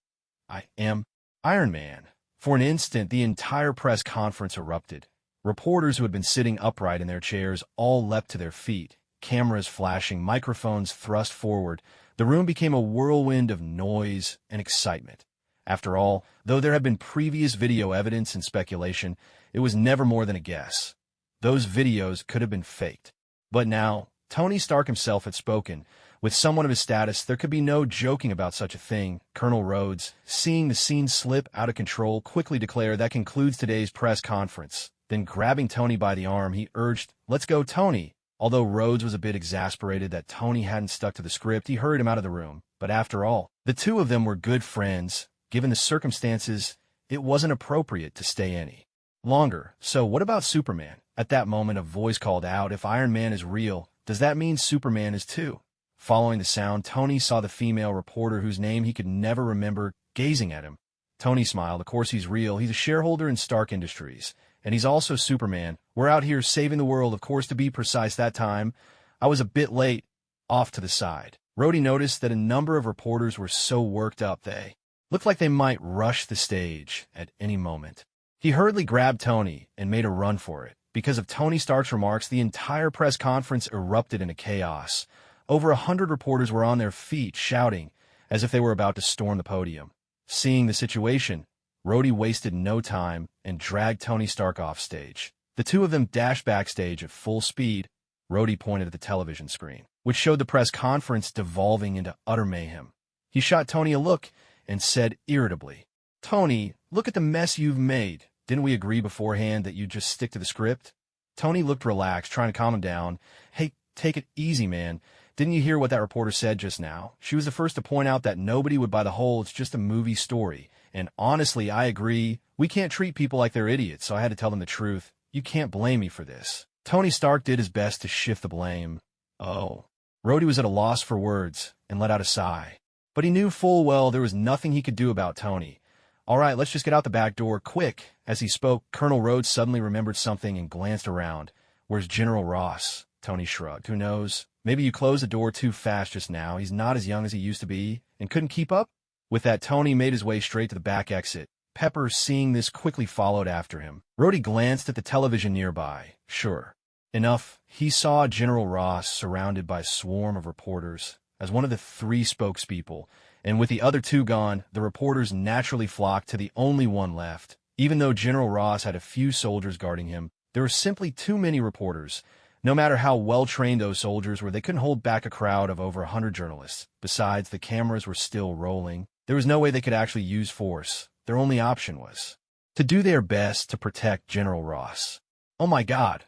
"I am Iron Man." For an instant, the entire press conference erupted. Reporters who had been sitting upright in their chairs all leapt to their feet. cameras flashing, microphones thrust forward, the room became a whirlwind of noise and excitement. After all, though there had been previous video evidence and speculation, it was never more than a guess. Those videos could have been faked. But now, Tony Stark himself had spoken. With someone of his status, there could be no joking about such a thing. Colonel Rhodes, seeing the scene slip out of control, quickly declared, "That concludes today's press conference." Then grabbing Tony by the arm, he urged, "Let's go, Tony." Although Rhodes was a bit exasperated that Tony hadn't stuck to the script, he hurried him out of the room. But after all, the two of them were good friends. Given the circumstances, it wasn't appropriate to stay any longer. So what about Superman? At that moment, a voice called out, "If Iron Man is real, does that mean Superman is too?" Following the sound, Tony saw the female reporter whose name he could never remember gazing at him. Tony smiled. "Of course he's real. He's a shareholder in Stark Industries. And he's also Superman. We're out here saving the world, of course, to be precise. That time, I was a bit late." Off to the side, Rhodey noticed that a number of reporters were so worked up they looked like they might rush the stage at any moment. He hurriedly grabbed Tony and made a run for it. Because of Tony Stark's remarks, the entire press conference erupted into chaos. Over 100 reporters were on their feet, shouting, as if they were about to storm the podium. Seeing the situation, Rhodey wasted no time and dragged Tony Stark off stage. The two of them dashed backstage at full speed. Rhodey pointed at the television screen, which showed the press conference devolving into utter mayhem. He shot Tony a look and said irritably, "Tony, look at the mess you've made. Didn't we agree beforehand that you'd just stick to the script?" Tony looked relaxed, trying to calm him down. "Hey, take it easy, man. Didn't you hear what that reporter said just now? She was the first to point out that nobody would buy the whole, it's just a movie story. And honestly, I agree. We can't treat people like they're idiots, so I had to tell them the truth. You can't blame me for this." Tony Stark did his best to shift the blame. "Oh." Rhodey was at a loss for words and let out a sigh. But he knew full well there was nothing he could do about Tony. "All right, let's just get out the back door, quick." As he spoke, Colonel Rhodes suddenly remembered something and glanced around. "Where's General Ross?" Tony shrugged. "Who knows? Maybe you closed the door too fast just now. He's not as young as he used to be and couldn't keep up." With that, Tony made his way straight to the back exit. Pepper, seeing this, quickly followed after him. Rhodey glanced at the television nearby. Sure enough, he saw General Ross surrounded by a swarm of reporters as one of the three spokespeople, and with the other two gone, the reporters naturally flocked to the only one left. Even though General Ross had a few soldiers guarding him, there were simply too many reporters. No matter how well-trained those soldiers were, they couldn't hold back a crowd of over 100 journalists. Besides, the cameras were still rolling. There was no way they could actually use force. Their only option was to do their best to protect General Ross. "Oh my God!"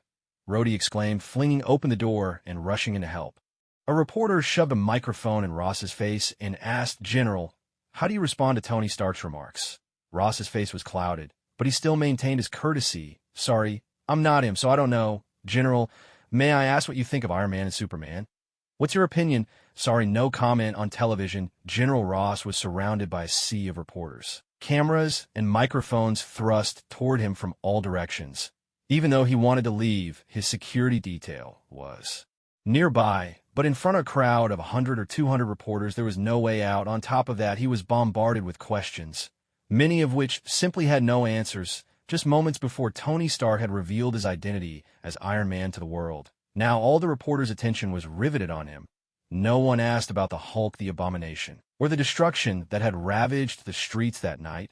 Rhodey exclaimed, flinging open the door and rushing in to help. A reporter shoved a microphone in Ross's face and asked, "General, how do you respond to Tony Stark's remarks?" Ross's face was clouded, but he still maintained his courtesy. "Sorry, I'm not him, so I don't know. General, may I ask what you think of Iron Man and Superman?" "What's your opinion?" "Sorry, no comment on television." General Ross was surrounded by a sea of reporters. Cameras and microphones thrust toward him from all directions. Even though he wanted to leave, his security detail was nearby. But in front of a crowd of 100 or 200 reporters, there was no way out. On top of that, he was bombarded with questions, many of which simply had no answers. Just moments before, Tony Stark had revealed his identity as Iron Man to the world. Now all the reporters' attention was riveted on him. No one asked about the Hulk, the Abomination, or the destruction that had ravaged the streets that night.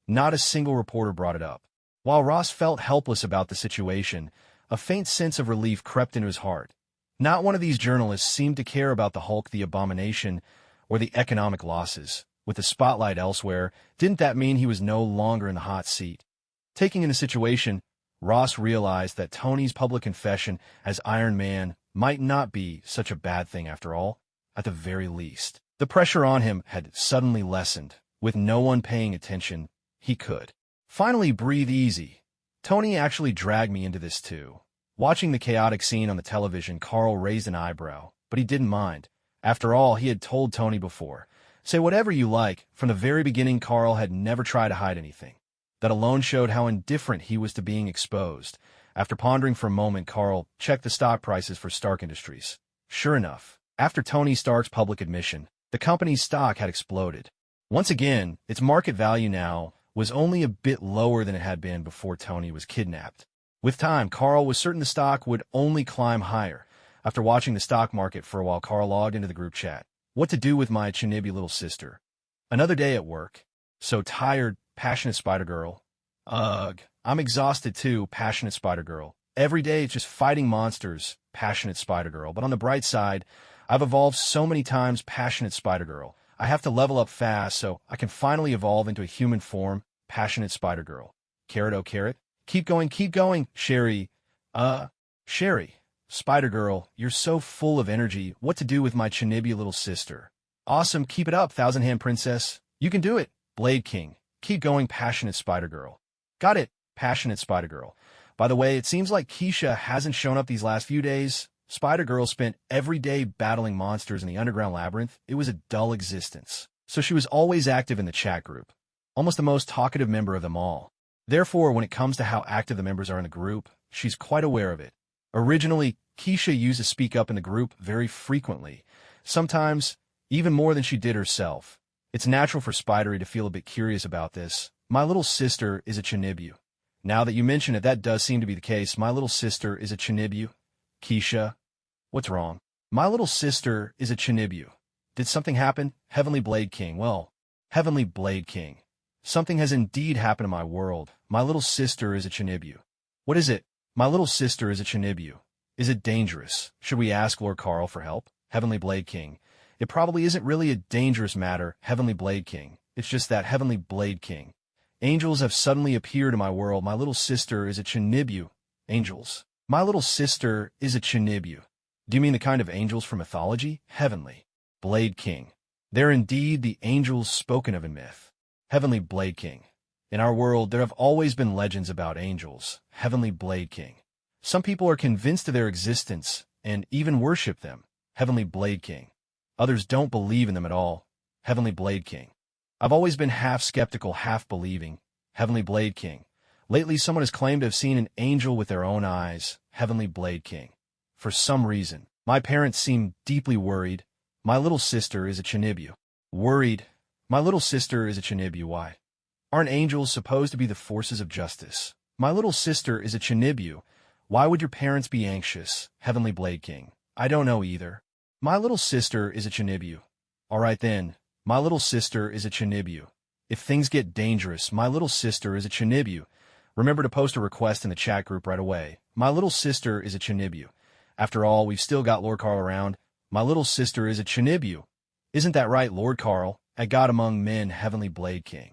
Not a single reporter brought it up. While Ross felt helpless about the situation, a faint sense of relief crept into his heart. Not one of these journalists seemed to care about the Hulk, the Abomination, or the economic losses. With the spotlight elsewhere, didn't that mean he was no longer in the hot seat? Taking in the situation, Ross realized that Tony's public confession as Iron Man might not be such a bad thing after all. At the very least, the pressure on him had suddenly lessened. With no one paying attention, he could finally breathe easy. "Tony actually dragged me into this too." Watching the chaotic scene on the television, Carl raised an eyebrow, but he didn't mind. After all, he had told Tony before, "Say whatever you like." From the very beginning, Carl had never tried to hide anything. That alone showed how indifferent he was to being exposed. After pondering for a moment, Carl checked the stock prices for Stark Industries. Sure enough, after Tony Stark's public admission, the company's stock had exploded. Once again, its market value now was only a bit lower than it had been before Tony was kidnapped. With time, Carl was certain the stock would only climb higher. After watching the stock market for a while, Carl logged into the group chat. What to do with my Tsunade little sister? Another day at work. So tired, passionate Spider-Girl. Ugh. I'm exhausted too, passionate Spider-Girl. Every day it's just fighting monsters, passionate Spider-Girl. But on the bright side, I've evolved so many times, passionate Spider-Girl. I have to level up fast so I can finally evolve into a human form, passionate Spider-Girl. Carrot, oh carrot. Keep going, Sherry. Sherry. Spider-Girl, you're so full of energy. What to do with my Tsunade little sister? Awesome, keep it up, Thousand Hand Princess. You can do it. Blade King. Keep going, passionate Spider-Girl. Got it, passionate Spider-Girl. By the way, it seems like Kesha hasn't shown up these last few days. Spider-Girl spent every day battling monsters in the underground labyrinth. It was a dull existence. So she was always active in the chat group. Almost the most talkative member of them all. Therefore, when it comes to how active the members are in the group, she's quite aware of it. Originally, Kesha used to speak up in the group very frequently, sometimes even more than she did herself. It's natural for Spidery to feel a bit curious about this. My little sister is a Tsunade. Now that you mention it, that does seem to be the case. My little sister is a Tsunade. Kesha, what's wrong? My little sister is a Tsunade. Did something happen? Heavenly Blade King. Well, Heavenly Blade King. Something has indeed happened in my world. My little sister is a Tsunade. What is it? My little sister is a Tsunade. Is it dangerous? Should we ask Lord Carl for help? Heavenly Blade King. It probably isn't really a dangerous matter, Heavenly Blade King. It's just that Heavenly Blade King. Angels have suddenly appeared in my world. My little sister is a Tsunade. Angels. My little sister is a Tsunade. Do you mean the kind of angels from mythology? Heavenly Blade King. They're indeed the angels spoken of in myth. Heavenly Blade King. In our world, there have always been legends about angels, Heavenly Blade King. Some people are convinced of their existence and even worship them, Heavenly Blade King. Others don't believe in them at all, Heavenly Blade King. I've always been half skeptical, half believing, Heavenly Blade King. Lately, someone has claimed to have seen an angel with their own eyes, Heavenly Blade King. For some reason, my parents seem deeply worried. My little sister is a Tsunade. Worried? My little sister is a Tsunade. Why? Aren't angels supposed to be the forces of justice? My little sister is a Tsunade. Why would your parents be anxious, Heavenly Blade King? I don't know either. My little sister is a Tsunade. All right then, my little sister is a Tsunade. If things get dangerous, my little sister is a Tsunade. Remember to post a request in the chat group right away. My little sister is a Tsunade. After all, we've still got Lord Carl around. My little sister is a Tsunade. Isn't that right, Lord Carl? A god among men, Heavenly Blade King.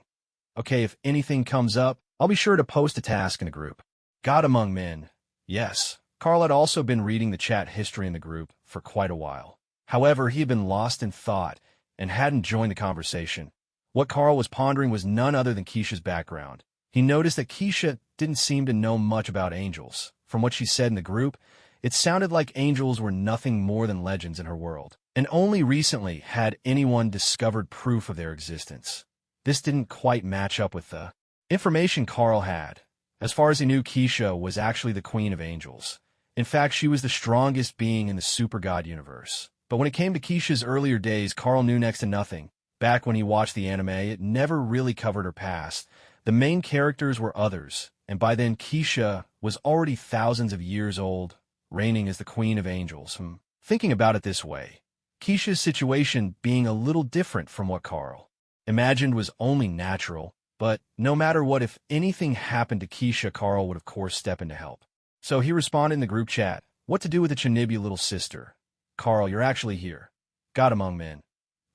Okay, if anything comes up, I'll be sure to post a task in the group. God among men. Yes, Carl had also been reading the chat history in the group for quite a while. However, he had been lost in thought and hadn't joined the conversation. What Carl was pondering was none other than Kesha's background. He noticed that Kesha didn't seem to know much about angels. From what she said in the group, it sounded like angels were nothing more than legends in her world, and only recently had anyone discovered proof of their existence. This didn't quite match up with the information Carl had. As far as he knew, Kesha was actually the queen of angels. In fact, she was the strongest being in the super god universe. But when it came to Kesha's earlier days, Carl knew next to nothing. Back when he watched the anime, it never really covered her past. The main characters were others, and by then Kesha was already thousands of years old, reigning as the queen of angels. Thinking about it this way, Kesha's situation being a little different from what Carl imagined was only natural, but no matter what, if anything happened to Kesha, Carl would of course step in to help. So he responded in the group chat, what to do with the Tsunade little sister? Carl, you're actually here. God among men.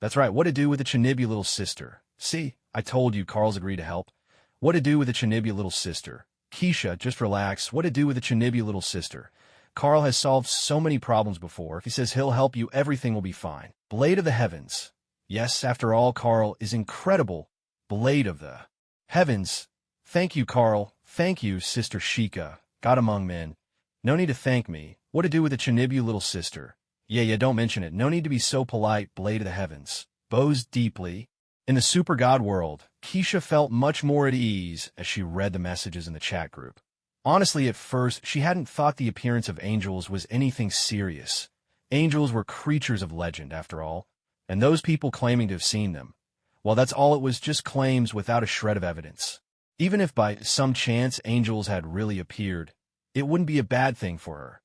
That's right, what to do with the Tsunade little sister? See, I told you Carl's agreed to help. What to do with the Tsunade little sister? Kesha, just relax. What to do with the Tsunade little sister? Carl has solved so many problems before. If he says he'll help you, everything will be fine. Blade of the heavens. Yes, after all, Carl is incredible. Blade of the heavens. Thank you, Carl. Thank you, Sister Sheikah. God among men. No need to thank me. What to do with the Tsunade little sister? Yeah, don't mention it. No need to be so polite, Blade of the heavens. Bows deeply. In the super god world, Kesha felt much more at ease as she read the messages in the chat group. Honestly, at first, she hadn't thought the appearance of angels was anything serious. Angels were creatures of legend, after all, and those people claiming to have seen them, well, that's all it was, just claims without a shred of evidence. Even if by some chance angels had really appeared, it wouldn't be a bad thing for her.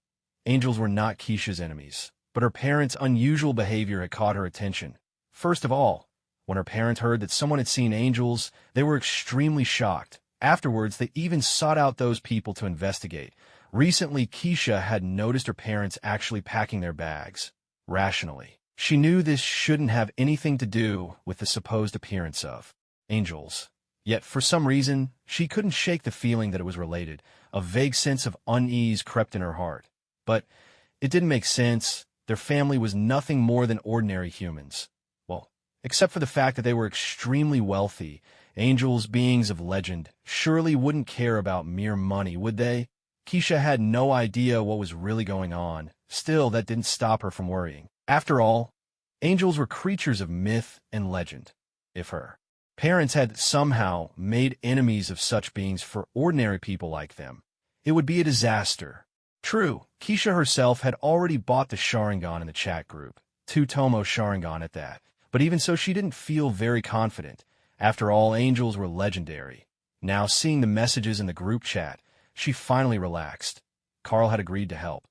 Angels were not Kesha's enemies, but her parents' unusual behavior had caught her attention. First of all, when her parents heard that someone had seen angels, they were extremely shocked. Afterwards, they even sought out those people to investigate. Recently, Kesha had noticed her parents actually packing their bags. Rationally, she knew this shouldn't have anything to do with the supposed appearance of angels. Yet, for some reason, she couldn't shake the feeling that it was related. A vague sense of unease crept in her heart. But it didn't make sense. Their family was nothing more than ordinary humans. Well, except for the fact that they were extremely wealthy. Angels, beings of legend, surely wouldn't care about mere money, would they? Kesha had no idea what was really going on. Still, that didn't stop her from worrying. After all, angels were creatures of myth and legend. If her parents had somehow made enemies of such beings for ordinary people like them, it would be a disaster. True, Kesha herself had already bought the Sharingan in the chat group, 2-tomo Sharingan at that, but even so she didn't feel very confident. After all, angels were legendary. Now, seeing the messages in the group chat, she finally relaxed. Carl had agreed to help.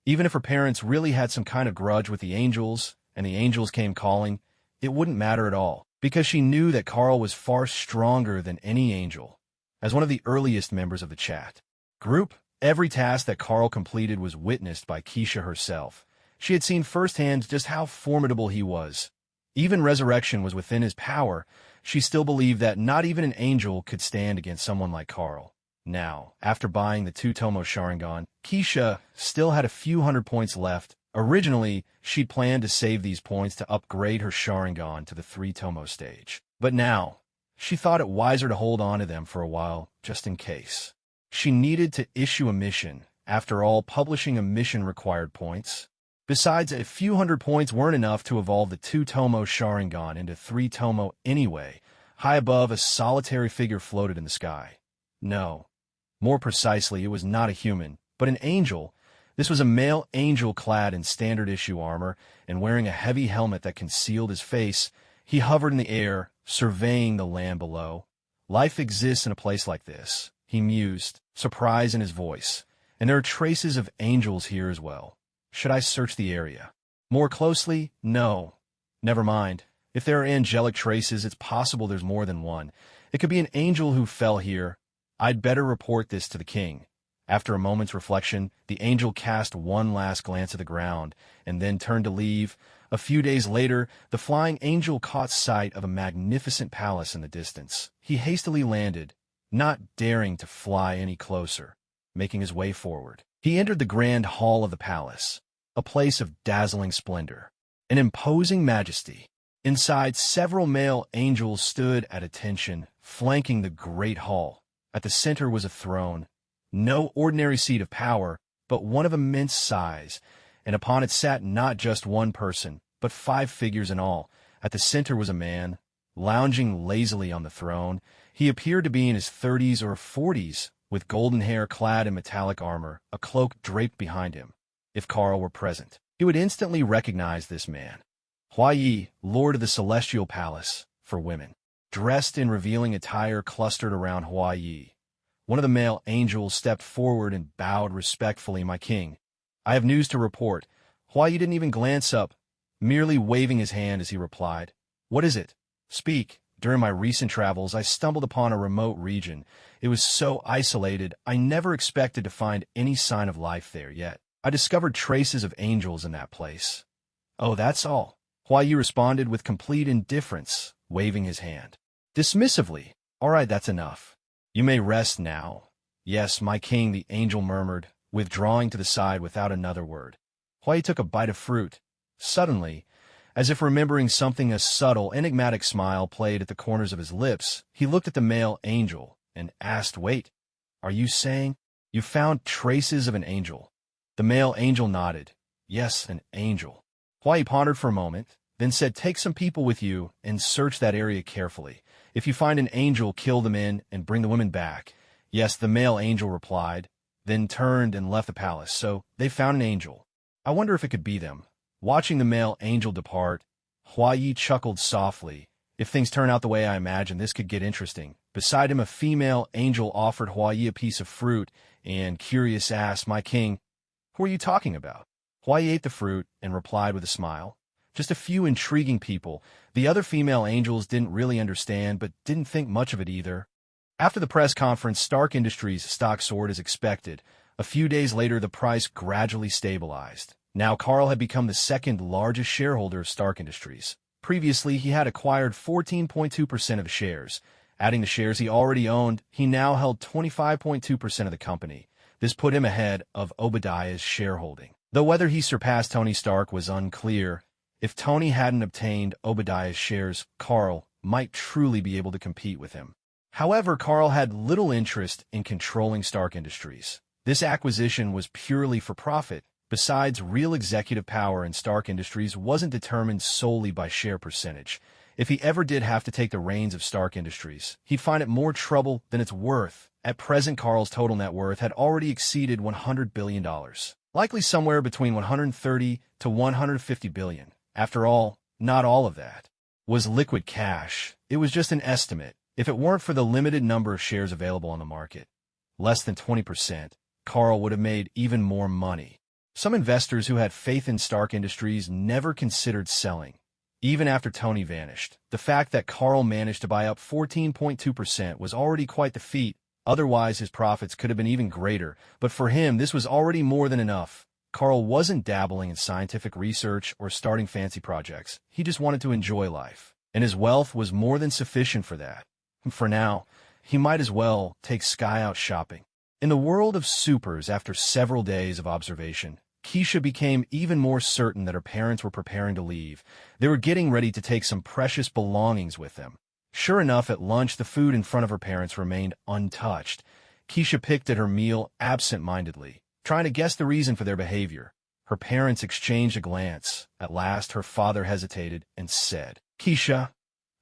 Even if her parents really had some kind of grudge with the angels, and the angels came calling, it wouldn't matter at all, because she knew that Carl was far stronger than any angel. As one of the earliest members of the chat group, every task that Carl completed was witnessed by Kesha herself. She had seen firsthand just how formidable he was. Even resurrection was within his power. She still believed that not even an angel could stand against someone like Carl. Now, after buying the 2-tomo Sharingan, Kesha still had a few hundred points left. Originally, she'd planned to save these points to upgrade her Sharingan to the 3-tomo stage. But now, she thought it wiser to hold on to them for a while, just in case. She needed to issue a mission. After all, publishing a mission required points. Besides, a few hundred points weren't enough to evolve the 2-tomo Sharingan into 3-tomo anyway. High above, a solitary figure floated in the sky. No. More precisely, it was not a human, but an angel. This was a male angel clad in standard-issue armor and wearing a heavy helmet that concealed his face. He hovered in the air, surveying the land below. Life exists in a place like this, he mused, surprise in his voice. And there are traces of angels here as well. Should I search the area more closely? No. Never mind. If there are angelic traces, it's possible there's more than one. It could be an angel who fell here. I'd better report this to the king. After a moment's reflection, the angel cast one last glance at the ground and then turned to leave. A few days later, the flying angel caught sight of a magnificent palace in the distance. He hastily landed, not daring to fly any closer, making his way forward. He entered the grand hall of the palace, a place of dazzling splendor, an imposing majesty. Inside, several male angels stood at attention, flanking the great hall. At the center was a throne, no ordinary seat of power, but one of immense size, and upon it sat not just one person, but 5 figures in all. At the center was a man, lounging lazily on the throne. He appeared to be in his 30s or 40s, with golden hair clad in metallic armor, a cloak draped behind him. If Carl were present, he would instantly recognize this man. Huayi, Lord of the Celestial Palace, for women. Dressed in revealing attire clustered around Huayi. One of the male angels stepped forward and bowed respectfully. My king, I have news to report. Huayi didn't even glance up, merely waving his hand as he replied. What is it? Speak. During my recent travels, I stumbled upon a remote region. It was so isolated, I never expected to find any sign of life there yet. I discovered traces of angels in that place. Oh, that's all. Huayi responded with complete indifference, waving his hand. Dismissively. All right, that's enough. You may rest now. Yes, my king, the angel murmured, withdrawing to the side without another word. Huayi took a bite of fruit. Suddenly, as if remembering something, a subtle, enigmatic smile played at the corners of his lips. He looked at the male angel and asked, Wait, are you saying you found traces of an angel? The male angel nodded. Yes, an angel. Huayi pondered for a moment, then said, Take some people with you and search that area carefully. If you find an angel, kill the men and bring the women back. Yes, the male angel replied, then turned and left the palace. So they found an angel. I wonder if it could be them. Watching the male angel depart, Huayi chuckled softly. If things turn out the way I imagine, this could get interesting. Beside him, a female angel offered Huayi a piece of fruit and, curious, asked, My king, Who are you talking about? Hawaii ate the fruit and replied with a smile. Just a few intriguing people. The other female angels didn't really understand, but didn't think much of it either. After the press conference, Stark Industries' stock soared as expected. A few days later, the price gradually stabilized. Now, Carl had become the second largest shareholder of Stark Industries. Previously, he had acquired 14.2% of the shares. Adding the shares he already owned, he now held 25.2% of the company. This put him ahead of Obadiah's shareholding. Though whether he surpassed Tony Stark was unclear, if Tony hadn't obtained Obadiah's shares, Carl might truly be able to compete with him. However, Carl had little interest in controlling Stark Industries. This acquisition was purely for profit. Besides, real executive power in Stark Industries wasn't determined solely by share percentage. If he ever did have to take the reins of Stark Industries, he'd find it more trouble than it's worth. At present, Carl's total net worth had already exceeded $100 billion, likely somewhere between 130 to 150 billion. After all, not all of that was liquid cash. It was just an estimate. If it weren't for the limited number of shares available on the market, less than 20%, Carl would have made even more money. Some investors who had faith in Stark Industries never considered selling. Even after Tony vanished, the fact that Carl managed to buy up 14.2% was already quite the feat. Otherwise, his profits could have been even greater, but for him, this was already more than enough. Carl wasn't dabbling in scientific research or starting fancy projects. He just wanted to enjoy life, and his wealth was more than sufficient for that. For now, he might as well take Skye out shopping. In the world of supers, after several days of observation, Kesha became even more certain that her parents were preparing to leave. They were getting ready to take some precious belongings with them. Sure enough, at lunch, the food in front of her parents remained untouched. Kesha picked at her meal absent-mindedly, trying to guess the reason for their behavior. Her parents exchanged a glance. At last, her father hesitated and said, "Kesha,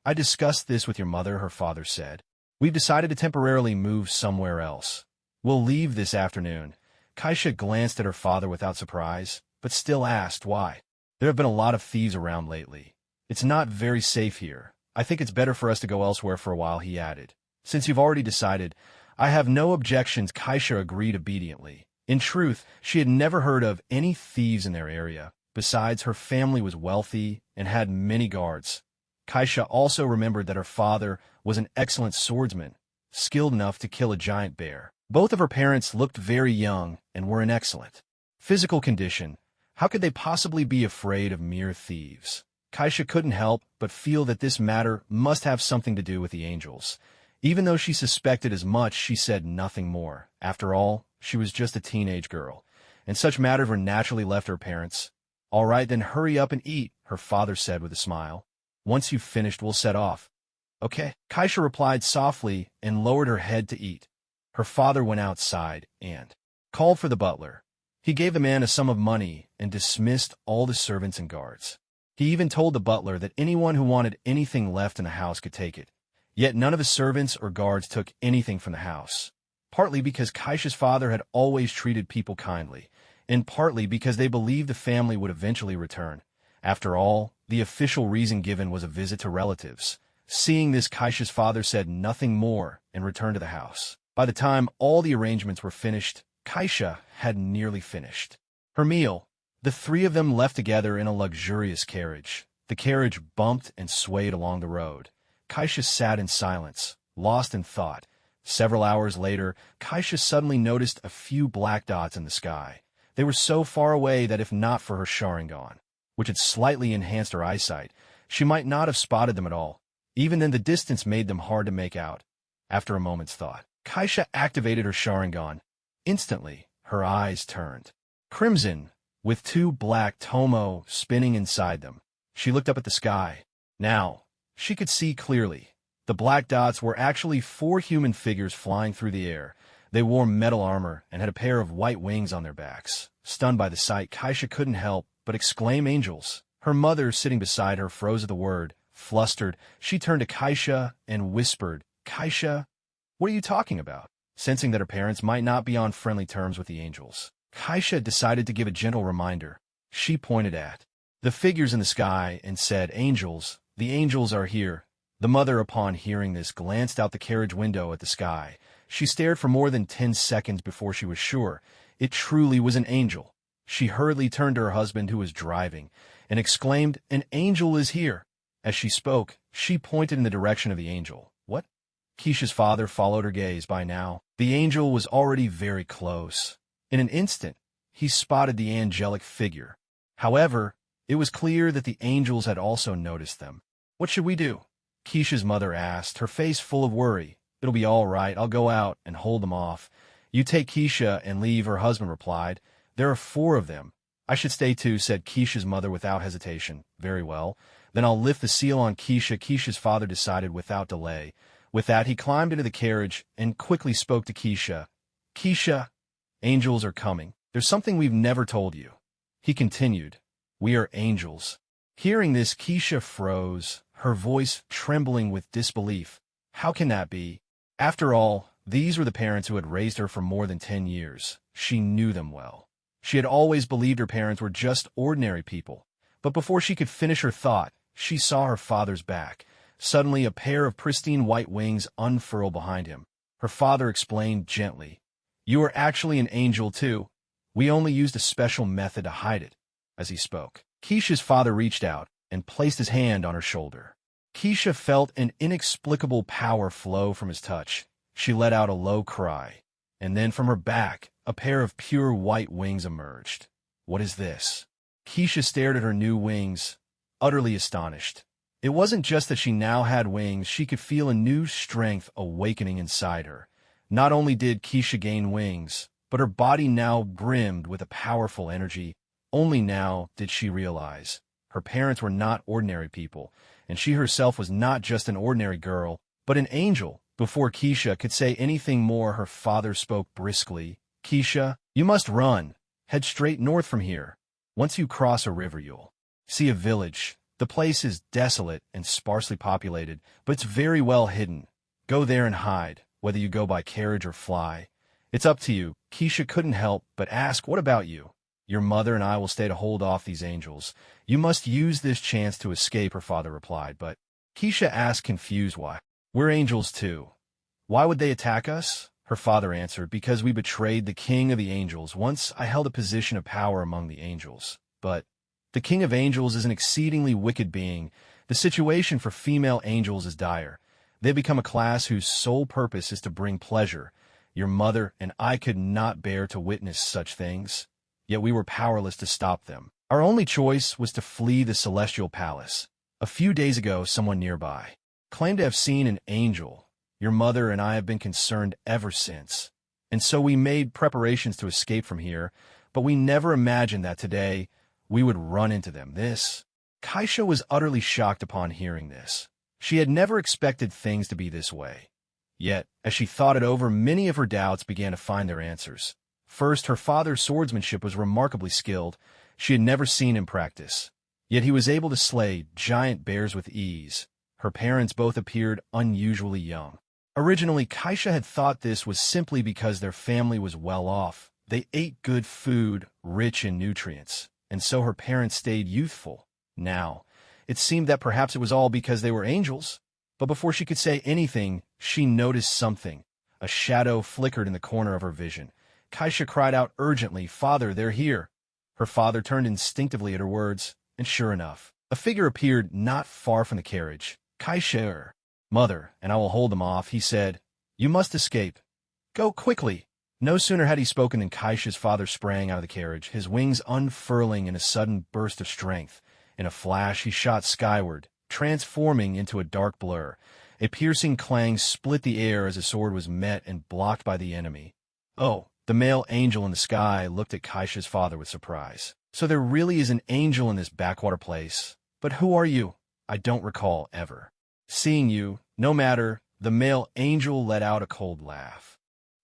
I discussed this with your mother," her father said. "We've decided to temporarily move somewhere else. We'll leave this afternoon." Kesha glanced at her father without surprise, but still asked why. "There have been a lot of thieves around lately. It's not very safe here. I think it's better for us to go elsewhere for a while," he added. "Since you've already decided, I have no objections." Kesha agreed obediently. In truth, she had never heard of any thieves in their area. Besides, her family was wealthy and had many guards. Kesha also remembered that her father was an excellent swordsman, skilled enough to kill a giant bear. Both of her parents looked very young and were in excellent physical condition. How could they possibly be afraid of mere thieves? Kesha couldn't help but feel that this matter must have something to do with the angels. Even though she suspected as much, she said nothing more. After all, she was just a teenage girl, and such matters were naturally left to her parents. "All right, then hurry up and eat," her father said with a smile. "Once you've finished, we'll set off." "Okay," Kesha replied softly and lowered her head to eat. Her father went outside and called for the butler. He gave the man a sum of money and dismissed all the servants and guards. He even told the butler that anyone who wanted anything left in the house could take it. Yet none of the servants or guards took anything from the house, partly because Kesha's father had always treated people kindly, and partly because they believed the family would eventually return. After all, the official reason given was a visit to relatives. Seeing this, Kesha's father said nothing more and returned to the house. By the time all the arrangements were finished, Kesha had nearly finished her meal. The three of them left together in a luxurious carriage. The carriage bumped and swayed along the road. Kesha sat in silence, lost in thought. Several hours later, Kesha suddenly noticed a few black dots in the sky. They were so far away that if not for her Sharingan, which had slightly enhanced her eyesight, she might not have spotted them at all. Even then, the distance made them hard to make out. After a moment's thought, Kesha activated her Sharingan. Instantly, her eyes turned crimson, with two black tomo spinning inside them. She looked up at the sky. Now, she could see clearly. The black dots were actually 4 human figures flying through the air. They wore metal armor and had a pair of white wings on their backs. Stunned by the sight, Kesha couldn't help but exclaim, "Angels!" Her mother, sitting beside her, froze at the word. Flustered, she turned to Kesha and whispered, "Kesha, what are you talking about?" Sensing that her parents might not be on friendly terms with the angels, Kesha decided to give a gentle reminder. She pointed at the figures in the sky and said, "Angels, the angels are here." The mother, upon hearing this, glanced out the carriage window at the sky. She stared for more than 10 seconds before she was sure. It truly was an angel. She hurriedly turned to her husband, who was driving, and exclaimed, "An angel is here!" As she spoke, she pointed in the direction of the angel. What? Kesha's father followed her gaze. By now, the angel was already very close. In an instant, he spotted the angelic figure. However, it was clear that the angels had also noticed them. "What should we do?" Kesha's mother asked, her face full of worry. "It'll be all right. I'll go out and hold them off. You take Kesha and leave," her husband replied. "There are 4 of them." "I should stay too," said Kesha's mother without hesitation. "Very well. Then I'll lift the seal on Kesha," Kesha's father decided without delay. With that, he climbed into the carriage and quickly spoke to Kesha. "Kesha, angels are coming. There's something we've never told you." He continued, "We are angels." Hearing this, Kesha froze, her voice trembling with disbelief. How can that be? After all, these were the parents who had raised her for more than 10 years. She knew them well. She had always believed her parents were just ordinary people. But before she could finish her thought, she saw her father's back. Suddenly, a pair of pristine white wings unfurled behind him. Her father explained gently, "You are actually an angel too. We only used a special method to hide it." As he spoke, Kesha's father reached out and placed his hand on her shoulder. Kesha felt an inexplicable power flow from his touch. She let out a low cry, and then from her back, a pair of pure white wings emerged. "What is this?" Kesha stared at her new wings, utterly astonished. It wasn't just that she now had wings, she could feel a new strength awakening inside her. Not only did Kesha gain wings, but her body now brimmed with a powerful energy. Only now did she realize her parents were not ordinary people, and she herself was not just an ordinary girl, but an angel. Before Kesha could say anything more, her father spoke briskly. "Kesha, you must run. Head straight north from here. Once you cross a river, you'll see a village. The place is desolate and sparsely populated, but it's very well hidden. Go there and hide, whether you go by carriage or fly. It's up to you." Kesha couldn't help but ask, "What about you?" "Your mother and I will stay to hold off these angels. You must use this chance to escape," her father replied. But Kesha asked, confused, "Why? We're angels too. Why would they attack us?" Her father answered, "Because we betrayed the king of the angels. Once I held a position of power among the angels. But the king of angels is an exceedingly wicked being. The situation for female angels is dire. They become a class whose sole purpose is to bring pleasure. Your mother and I could not bear to witness such things. Yet we were powerless to stop them. Our only choice was to flee the celestial palace. A few days ago, someone nearby claimed to have seen an angel. Your mother and I have been concerned ever since. And so we made preparations to escape from here, but we never imagined that today we would run into them." Kesha was utterly shocked upon hearing this. She had never expected things to be this way. Yet, as she thought it over, many of her doubts began to find their answers. First, her father's swordsmanship was remarkably skilled. She had never seen him practice. Yet he was able to slay giant bears with ease. Her parents both appeared unusually young. Originally, Kesha had thought this was simply because their family was well off. They ate good food, rich in nutrients, and so her parents stayed youthful. Now, it seemed that perhaps it was all because they were angels. But before she could say anything, she noticed something. A shadow flickered in the corner of her vision. Kesha cried out urgently, "Father, they're here." Her father turned instinctively at her words, and sure enough, a figure appeared not far from the carriage. "Kesha, mother, and I will hold them off," he said. "You must escape. Go quickly." No sooner had he spoken than Kesha's father sprang out of the carriage, his wings unfurling in a sudden burst of strength. In a flash, he shot skyward, transforming into a dark blur. A piercing clang split the air as his sword was met and blocked by the enemy. "Oh!" The male angel in the sky looked at Kesha's father with surprise. "So there really is an angel in this backwater place. But who are you? I don't recall ever seeing you." "No matter." The male angel let out a cold laugh.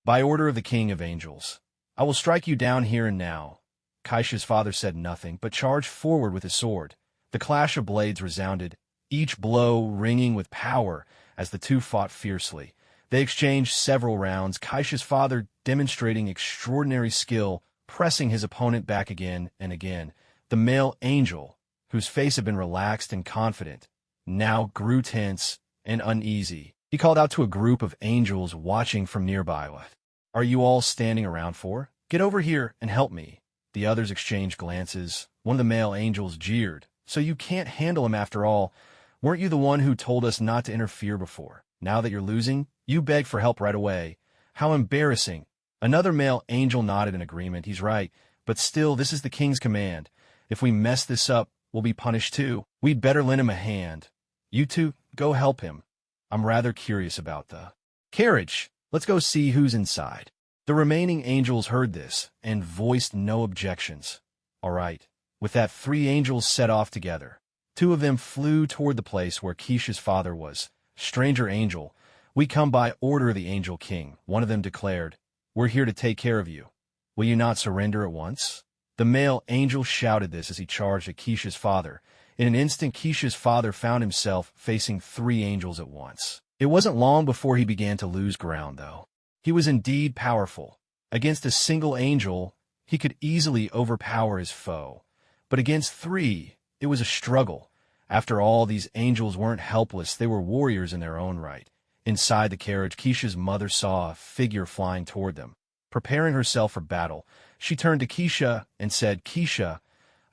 "By order of the king of angels, I will strike you down here and now." Kesha's father said nothing, but charged forward with his sword. The clash of blades resounded, each blow ringing with power as the two fought fiercely. They exchanged several rounds, Kesha's father demonstrating extraordinary skill, pressing his opponent back again and again. The male angel, whose face had been relaxed and confident, now grew tense and uneasy. He called out to a group of angels watching from nearby. "What are you all standing around for? Get over here and help me." The others exchanged glances. One of the male angels jeered. "So you can't handle him after all. Weren't you the one who told us not to interfere before? Now that you're losing, you beg for help right away. How embarrassing." Another male angel nodded in agreement. "He's right, but still, this is the king's command. If we mess this up, we'll be punished too. We'd better lend him a hand. You two, go help him. I'm rather curious about the carriage. Let's go see who's inside." The remaining angels heard this and voiced no objections. All right. With that, 3 angels set off together. 2 of them flew toward the place where Kesha's father was. "Stranger angel, we come by order of the Angel King," one of them declared. "We're here to take care of you. Will you not surrender at once?" The male angel shouted this as he charged at Kesha's father. In an instant, Kesha's father found himself facing 3 angels at once. It wasn't long before he began to lose ground, though. He was indeed powerful. Against a single angel, he could easily overpower his foe. But against 3, it was a struggle. After all, these angels weren't helpless, they were warriors in their own right. Inside the carriage, Kesha's mother saw a figure flying toward them. Preparing herself for battle, she turned to Kesha and said, "Kesha,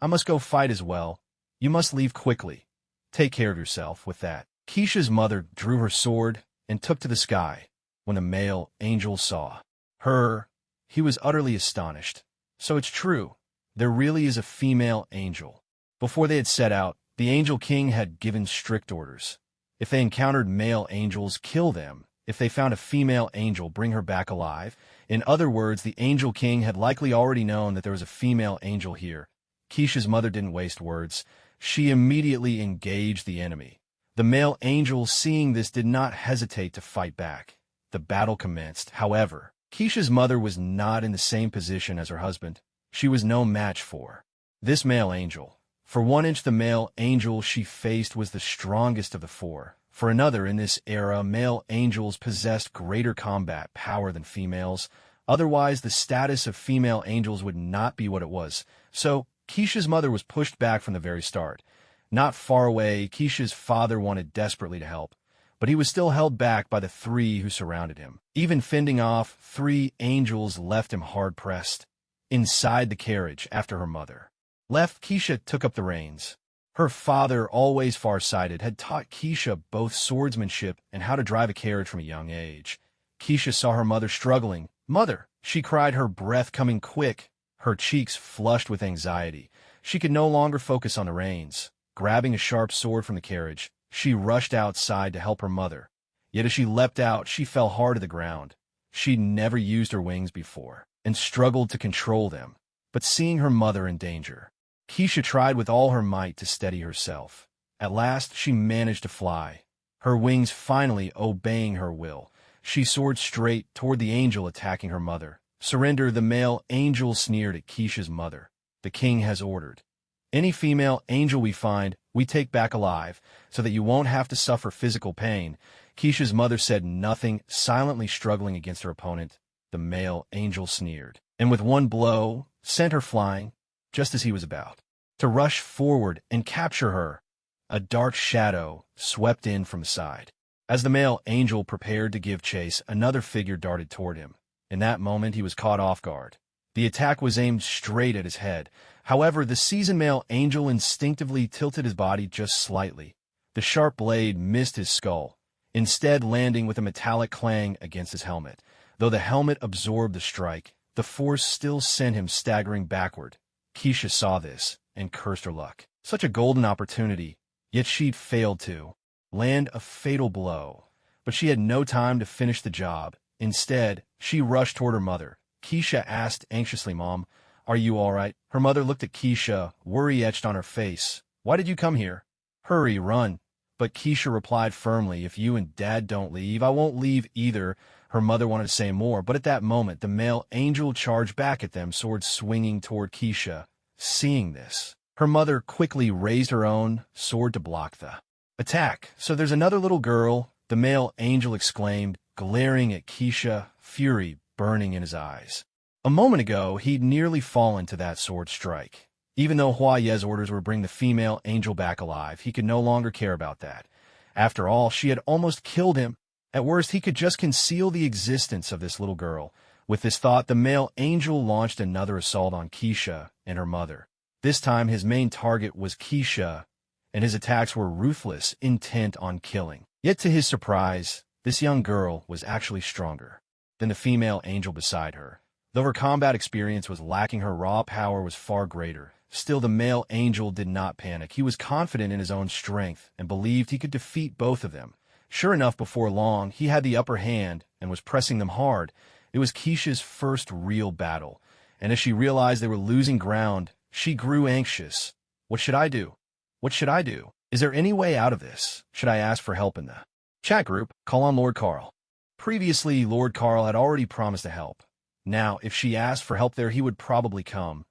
I must go fight as well. You must leave quickly. Take care of yourself." With that, Kesha's mother drew her sword and took to the sky. When the male angel saw her, he was utterly astonished. So it's true. There really is a female angel. Before they had set out, the Angel King had given strict orders. If they encountered male angels, kill them. If they found a female angel, bring her back alive. In other words, the Angel King had likely already known that there was a female angel here. Kesha's mother didn't waste words. She immediately engaged the enemy. The male angel, seeing this, did not hesitate to fight back. The battle commenced. However, Kesha's mother was not in the same position as her husband. She was no match for this male angel. For 1 inch, the male angel she faced was the strongest of the 4. For another, in this era, male angels possessed greater combat power than females. Otherwise, the status of female angels would not be what it was. So, Kesha's mother was pushed back from the very start. Not far away, Kesha's father wanted desperately to help, but he was still held back by the 3 who surrounded him. Even fending off 3 angels left him hard-pressed. Inside the carriage, after her mother left, Kesha took up the reins. Her father, always far-sighted, had taught Kesha both swordsmanship and how to drive a carriage from a young age. Kesha saw her mother struggling. "Mother!" she cried, her breath coming quick, her cheeks flushed with anxiety. She could no longer focus on the reins. Grabbing a sharp sword from the carriage, she rushed outside to help her mother. Yet as she leapt out, she fell hard to the ground. She'd never used her wings before, and struggled to control them. But seeing her mother in danger, Kesha tried with all her might to steady herself. At last, she managed to fly, her wings finally obeying her will. She soared straight toward the angel attacking her mother. "Surrender," the male angel sneered at Kesha's mother. "The king has ordered. Any female angel we find, we take back alive, so that you won't have to suffer physical pain." Kesha's mother said nothing, silently struggling against her opponent. The male angel sneered, and with one blow, sent her flying, just as he was about to rush forward and capture her. A dark shadow swept in from the side. As the male angel prepared to give chase, another figure darted toward him. In that moment, he was caught off guard. The attack was aimed straight at his head. However, the seasoned male angel instinctively tilted his body just slightly. The sharp blade missed his skull, instead landing with a metallic clang against his helmet. Though the helmet absorbed the strike, the force still sent him staggering backward. Kesha saw this and cursed her luck. Such a golden opportunity, yet she'd failed to land a fatal blow. But she had no time to finish the job. Instead, she rushed toward her mother. Kesha asked anxiously, "Mom, are you all right?" Her mother looked at Kesha, worry etched on her face. "Why did you come here?" "Hurry, run." But Kesha replied firmly, "If you and Dad don't leave, I won't leave either." Her mother wanted to say more, but at that moment, the male angel charged back at them, sword swinging toward Kesha. Seeing this, her mother quickly raised her own sword to block the attack. "So there's another little girl," the male angel exclaimed, glaring at Kesha, fury burning in his eyes. A moment ago, he'd nearly fallen to that sword strike. Even though Hwaye's orders were to bring the female angel back alive, he could no longer care about that. After all, she had almost killed him. At worst, he could just conceal the existence of this little girl. With this thought, the male angel launched another assault on Kesha and her mother. This time, his main target was Kesha, and his attacks were ruthless, intent on killing. Yet to his surprise, this young girl was actually stronger than the female angel beside her. Though her combat experience was lacking, her raw power was far greater. Still, the male angel did not panic. He was confident in his own strength and believed he could defeat both of them. Sure enough, before long, he had the upper hand and was pressing them hard. It was Kesha's first real battle, and as she realized they were losing ground, she grew anxious. What should I do? What should I do? Is there any way out of this? Should I ask for help in the chat group? Call on Lord Carl. Previously, Lord Carl had already promised to help. Now, if she asked for help there, he would probably come.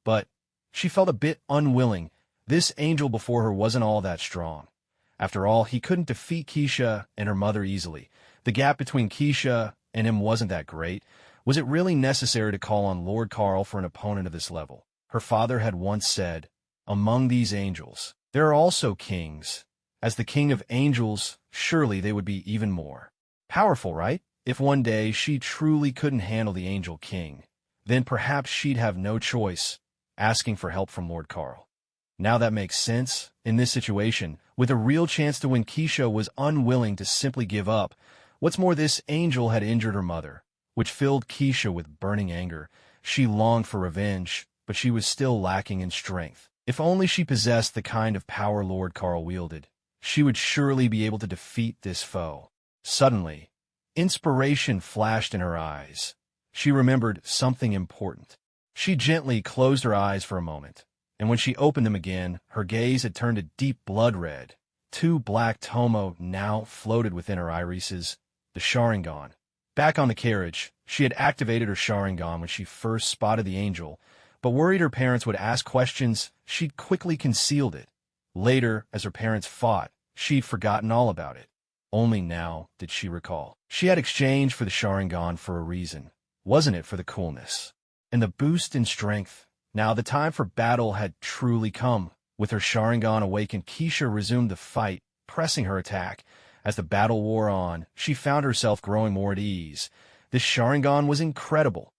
But she felt a bit unwilling. This angel before her wasn't all that strong. After all, he couldn't defeat Kesha and her mother easily. The gap between Kesha and him wasn't that great. Was it really necessary to call on Lord Carl for an opponent of this level? Her father had once said, "Among these angels, there are also kings. As the king of angels, surely they would be even more powerful, right? If one day she truly couldn't handle the angel king, then perhaps she'd have no choice asking for help from Lord Carl." Now that makes sense. In this situation, with a real chance to win, Kesha was unwilling to simply give up. What's more, this angel had injured her mother, which filled Kesha with burning anger. She longed for revenge, but she was still lacking in strength. If only she possessed the kind of power Lord Carl wielded, she would surely be able to defeat this foe. Suddenly, inspiration flashed in her eyes. She remembered something important. She gently closed her eyes for a moment, and when she opened them again, her gaze had turned a deep blood red. Two black tomo now floated within her irises, the Sharingan. Back on the carriage, she had activated her Sharingan when she first spotted the angel, but worried her parents would ask questions, she'd quickly concealed it. Later, as her parents fought, she'd forgotten all about it. Only now did she recall. She had exchanged for the Sharingan for a reason. Wasn't it for the coolness and the boost in strength? Now the time for battle had truly come. With her Sharingan awakened, Kesha resumed the fight, pressing her attack. As the battle wore on, she found herself growing more at ease. This Sharingan was incredible.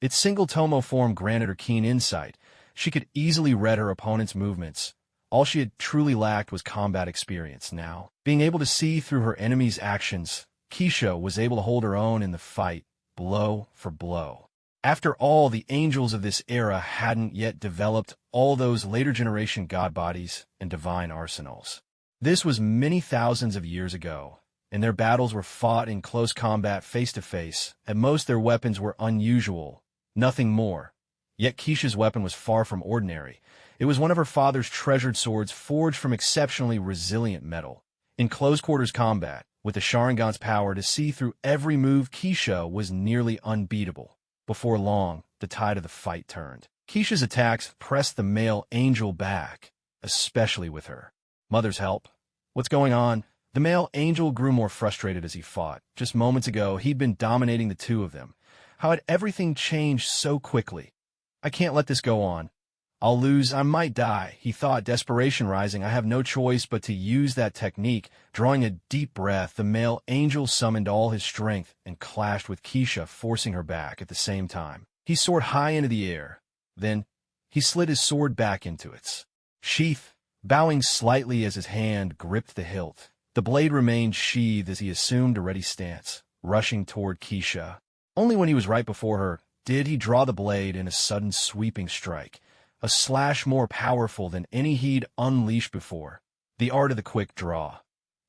Its single tomo form granted her keen insight. She could easily read her opponent's movements. All she had truly lacked was combat experience. Now, being able to see through her enemy's actions, Kesha was able to hold her own in the fight, blow for blow. After all, the angels of this era hadn't yet developed all those later generation god bodies and divine arsenals. This was many thousands of years ago, and their battles were fought in close combat face-to-face. At most, their weapons were unusual, nothing more. Yet Kesha's weapon was far from ordinary. It was one of her father's treasured swords forged from exceptionally resilient metal. In close-quarters combat, with the Sharingan's power to see through every move, Kesha was nearly unbeatable. Before long, the tide of the fight turned. Kesha's attacks pressed the male angel back, especially with her mother's help. What's going on? The male angel grew more frustrated as he fought. Just moments ago, he'd been dominating the two of them. How had everything changed so quickly? I can't let this go on. I'll lose, I might die, he thought, desperation rising. I have no choice but to use that technique. Drawing a deep breath, the male angel summoned all his strength and clashed with Kesha, forcing her back at the same time. He soared high into the air. Then, he slid his sword back into its sheath, bowing slightly as his hand gripped the hilt. The blade remained sheathed as he assumed a ready stance, rushing toward Kesha. Only when he was right before her did he draw the blade in a sudden sweeping strike. A slash more powerful than any he'd unleashed before. The art of the quick draw.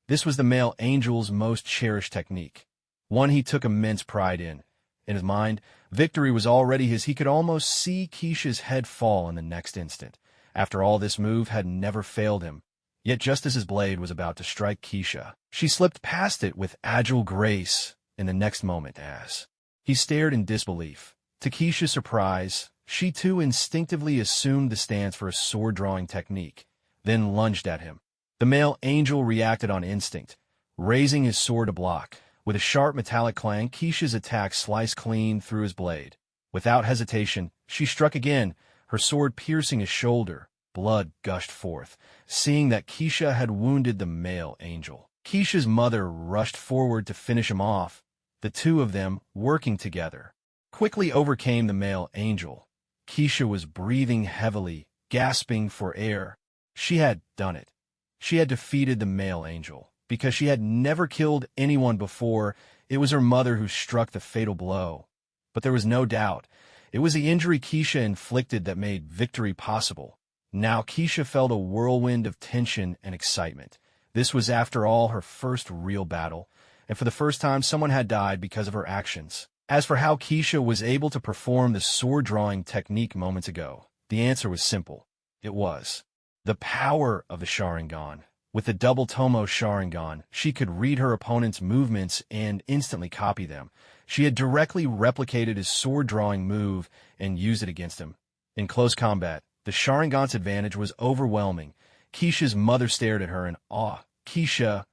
This was the male angel's most cherished technique, one he took immense pride in. In his mind, victory was already his. He could almost see Kesha's head fall in the next instant. After all, this move had never failed him. Yet just as his blade was about to strike Kesha, she slipped past it with agile grace in the next moment as he stared in disbelief. To Kesha's surprise, she too instinctively assumed the stance for a sword-drawing technique, then lunged at him. The male angel reacted on instinct, raising his sword to block. With a sharp metallic clang, Kesha's attack sliced clean through his blade. Without hesitation, she struck again, her sword piercing his shoulder. Blood gushed forth. Seeing that Kesha had wounded the male angel, Kesha's mother rushed forward to finish him off, the two of them working together. quickly overcame the male angel. Kesha was breathing heavily, gasping for air. She had done it. She had defeated the male angel. Because she had never killed anyone before, it was her mother who struck the fatal blow. But there was no doubt. It was the injury Kesha inflicted that made victory possible. Now Kesha felt a whirlwind of tension and excitement. This was, after all, her first real battle, and for the first time someone had died because of her actions. As for how Kesha was able to perform the sword-drawing technique moments ago, the answer was simple. It was the power of the Sharingan. With the double Tomo Sharingan, she could read her opponent's movements and instantly copy them. She had directly replicated his sword-drawing move and used it against him. In close combat, the Sharingan's advantage was overwhelming. Kesha's mother stared at her in awe. "Kesha,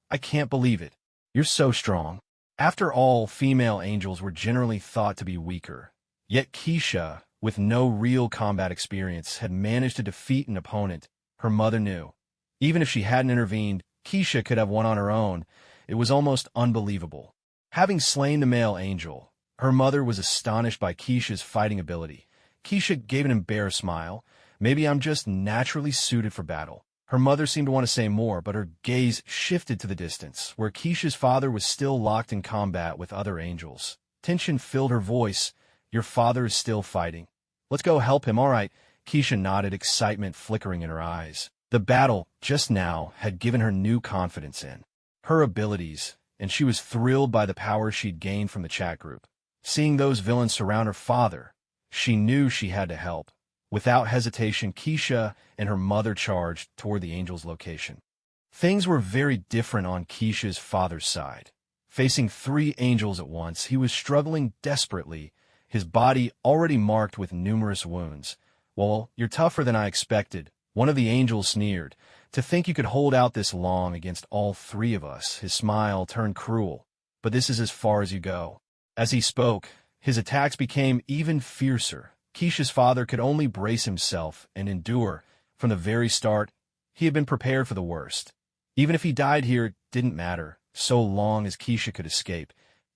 I can't believe it. You're so strong." After all, female angels were generally thought to be weaker. Yet Kesha, with no real combat experience, had managed to defeat an opponent her mother knew. Even if she hadn't intervened, Kesha could have won on her own. It was almost unbelievable. Having slain the male angel, her mother was astonished by Kesha's fighting ability. Kesha gave an embarrassed smile. "Maybe I'm just naturally suited for battle." Her mother seemed to want to say more, but her gaze shifted to the distance, where Kesha's father was still locked in combat with other angels. Tension filled her voice. "Your father is still fighting. Let's go help him." "All right." Kesha nodded, excitement flickering in her eyes. The battle, just now, had given her new confidence in her abilities, and she was thrilled by the power she'd gained from the chat group. Seeing those villains surround her father, she knew she had to help. Without hesitation, Kesha and her mother charged toward the angel's location. Things were very different on Kesha's father's side. Facing 3 angels at once, he was struggling desperately, his body already marked with numerous wounds. "Well, you're tougher than I expected," one of the angels sneered. "To think you could hold out this long against all 3 of us." His smile turned cruel. "But this is as far as you go." As he spoke, his attacks became even fiercer. Kesha's father could only brace himself and endure. From the very start, he had been prepared for the worst. Even if he died here, it didn't matter, so long as Kesha could escape.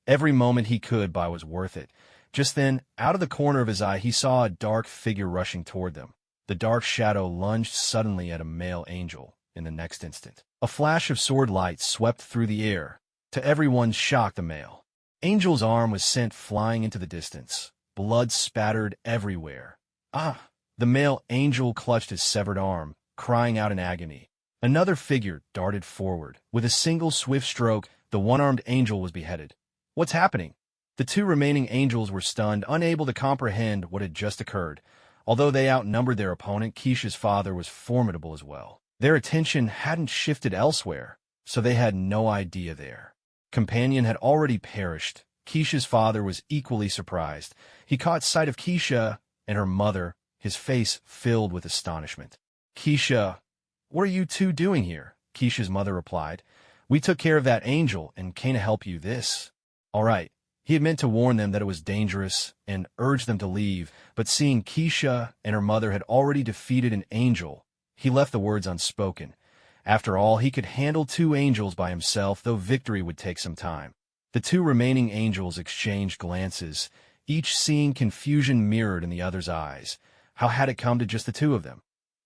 Every moment he could buy was worth it. Just then, out of the corner of his eye, he saw a dark figure rushing toward them. The dark shadow lunged suddenly at a male angel. In the next instant, a flash of sword light swept through the air. To everyone's shock, the male angel's arm was sent flying into the distance. Blood spattered everywhere. "Ah!" The male angel clutched his severed arm, crying out in agony. Another figure darted forward. With a single swift stroke, the one-armed angel was beheaded. "What's happening?" The 2 remaining angels were stunned, unable to comprehend what had just occurred. Although they outnumbered their opponent, Kesha's father was formidable as well. Their attention hadn't shifted elsewhere, so they had no idea their companion had already perished. Kesha's father was equally surprised. He caught sight of Kesha and her mother, his face filled with astonishment. "Kesha, what are you 2 doing here?" Kesha's mother replied. "We took care of that angel and came to help you." "This." "All right." He had meant to warn them that it was dangerous and urged them to leave, but seeing Kesha and her mother had already defeated an angel, he left the words unspoken. After all, he could handle 2 angels by himself, though victory would take some time. The 2 remaining angels exchanged glances, each seeing confusion mirrored in the other's eyes. How had it come to just the 2 of them?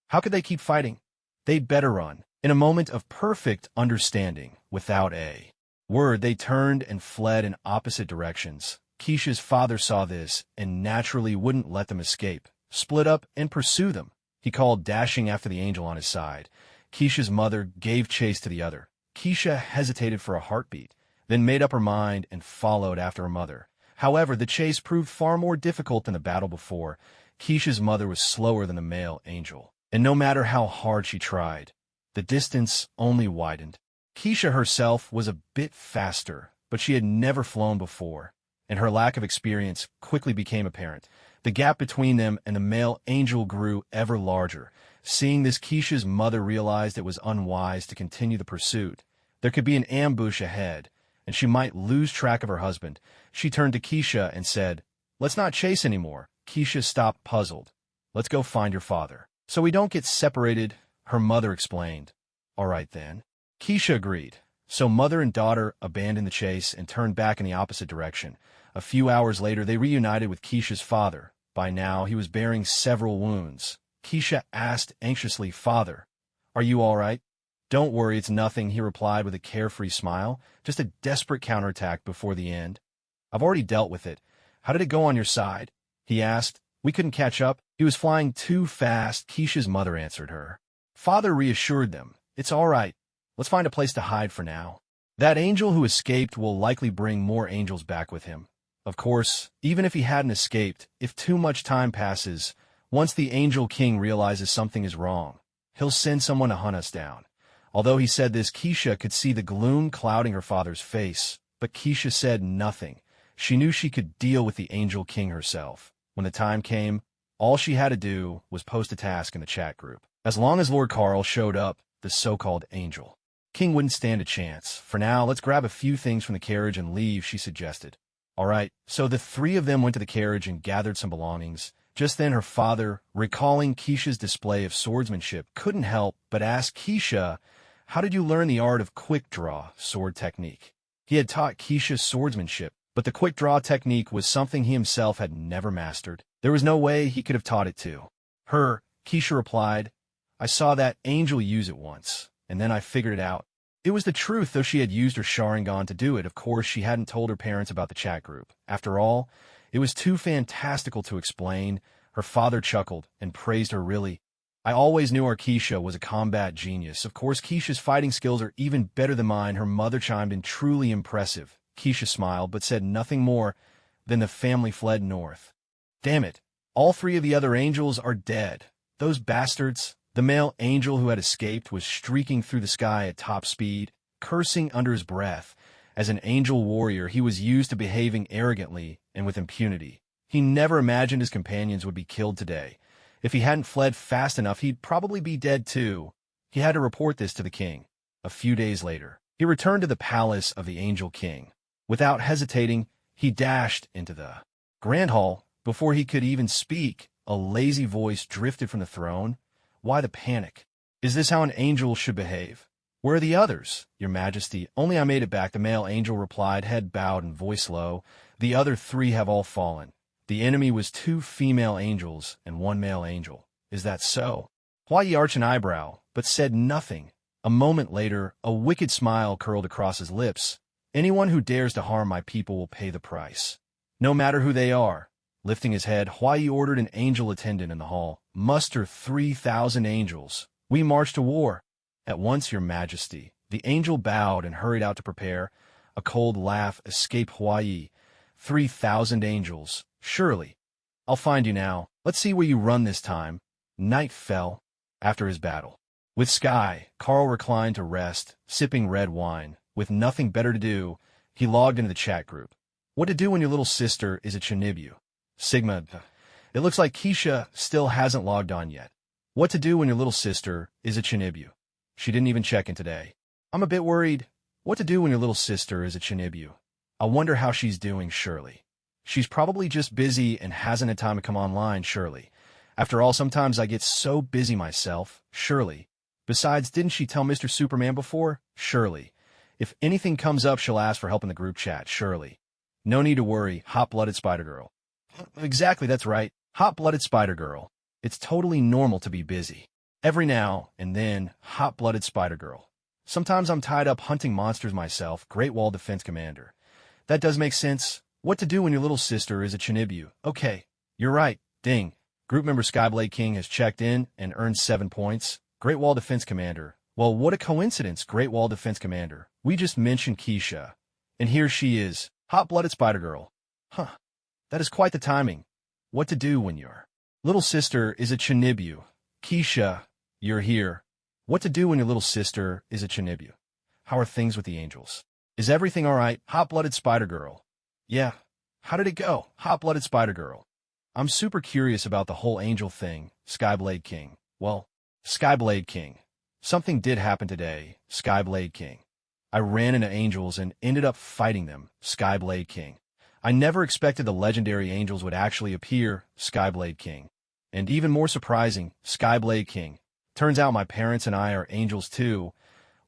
How could they keep fighting? They'd better run. In a moment of perfect understanding, without a word, they turned and fled in opposite directions. Kesha's father saw this and naturally wouldn't let them escape. "Split up and pursue them," he called, dashing after the angel on his side. Kesha's mother gave chase to the other. Kesha hesitated for a heartbeat, then made up her mind and followed after her mother. However, the chase proved far more difficult than the battle before. Kesha's mother was slower than the male angel, and no matter how hard she tried, the distance only widened. Kesha herself was a bit faster, but she had never flown before, and her lack of experience quickly became apparent. The gap between them and the male angel grew ever larger. Seeing this, Kesha's mother realized it was unwise to continue the pursuit. There could be an ambush ahead, and she might lose track of her husband. She turned to Kesha and said, "Let's not chase anymore." Kesha stopped, puzzled. "Let's go find your father, so we don't get separated," her mother explained. "All right then." Kesha agreed. So mother and daughter abandoned the chase and turned back in the opposite direction. A few hours later, they reunited with Kesha's father. By now, he was bearing several wounds. Kesha asked anxiously, "Father, are you all right?" "Don't worry, it's nothing," he replied with a carefree smile. "Just a desperate counterattack before the end. I've already dealt with it. How did it go on your side?" he asked. "We couldn't catch up. He was flying too fast," Kesha's mother answered her. Father reassured them. "It's all right. Let's find a place to hide for now. That angel who escaped will likely bring more angels back with him." Of course, even if he hadn't escaped, if too much time passes, once the Angel King realizes something is wrong, he'll send someone to hunt us down. Although he said this, Kesha could see the gloom clouding her father's face, but Kesha said nothing. She knew she could deal with the Angel King herself. When the time came, all she had to do was post a task in the chat group. As long as Lord Carl showed up, the so-called Angel King wouldn't stand a chance. "For now, let's grab a few things from the carriage and leave," she suggested. All right, so the three of them went to the carriage and gathered some belongings. Just then her father, recalling Kesha's display of swordsmanship, couldn't help but ask Kesha, "How did you learn the art of quick-draw sword technique?" He had taught Kesha swordsmanship, but the quick-draw technique was something he himself had never mastered. There was no way he could have taught it to her. Kesha replied, "I saw that angel use it once, and then I figured it out." It was the truth, though she had used her Sharingan to do it. Of course, she hadn't told her parents about the chat group. After all, it was too fantastical to explain. Her father chuckled and praised her. "Really? I always knew our Kesha was a combat genius. Of course, Kesha's fighting skills are even better than mine," her mother chimed in. "Truly impressive." Kesha smiled, but said nothing more. Then the family fled north. Damn it. All three of the other angels are dead. Those bastards. The male angel who had escaped was streaking through the sky at top speed, cursing under his breath. As an angel warrior, he was used to behaving arrogantly and with impunity. He never imagined his companions would be killed today. If he hadn't fled fast enough, he'd probably be dead too. He had to report this to the king. A few days later, he returned to the palace of the Angel King. Without hesitating, he dashed into the grand hall. Before he could even speak, a lazy voice drifted from the throne. "Why the panic? Is this how an angel should behave?" "Where are the others, Your Majesty?" "Only I made it back," the male angel replied, head bowed and voice low. "The other three have all fallen. The enemy was 2 female angels and 1 male angel." "Is that so?" Hawaii arched an eyebrow, but said nothing. A moment later, a wicked smile curled across his lips. "Anyone who dares to harm my people will pay the price, no matter who they are." Lifting his head, Hawaii ordered an angel attendant in the hall. "Muster 3,000 angels. We march to war." "At once, Your Majesty." The angel bowed and hurried out to prepare. A cold laugh escaped Hawaii. 3,000 angels. "Surely. I'll find you now. Let's see where you run this time." Night fell. After his battle with Skye, Carl reclined to rest, sipping red wine. With nothing better to do, he logged into the chat group. "What to do when your little sister is a Chinibu?" Sigma. It looks like Kesha still hasn't logged on yet. "What to do when your little sister is a Chinibu?" She didn't even check in today. "I'm a bit worried." "What to do when your little sister is a Chinibu?" "I wonder how she's doing, surely. She's probably just busy and hasn't had time to come online, surely. After all, sometimes I get so busy myself, surely. Besides, didn't she tell Mr. Superman before? Surely. If anything comes up, she'll ask for help in the group chat, surely. No need to worry, hot-blooded Spider-Girl." Exactly, that's right. Hot-blooded Spider-Girl. It's totally normal to be busy. Every now and then, hot-blooded Spider-Girl. Sometimes I'm tied up hunting monsters myself, Great Wall Defense Commander. That does make sense. What to do when your little sister is a Chinibu? Okay, you're right. Ding. Group member Skyblade King has checked in and earned 7 points. Great Wall Defense Commander. Well, what a coincidence, Great Wall Defense Commander. We just mentioned Kesha. And here she is, hot-blooded Spider-Girl. Huh. That is quite the timing. What to do when your little sister is a Chinibu? Kesha, you're here. What to do when your little sister is a Chinibu? How are things with the angels? Is everything all right? Hot-blooded Spider-Girl. Yeah. How did it go? Hot-blooded Spider-Girl. I'm super curious about the whole angel thing, Skyblade King. Well, Skyblade King. Something did happen today, Skyblade King. I ran into angels and ended up fighting them, Skyblade King. I never expected the legendary angels would actually appear, Skyblade King. And even more surprising, Skyblade King. Turns out my parents and I are angels too.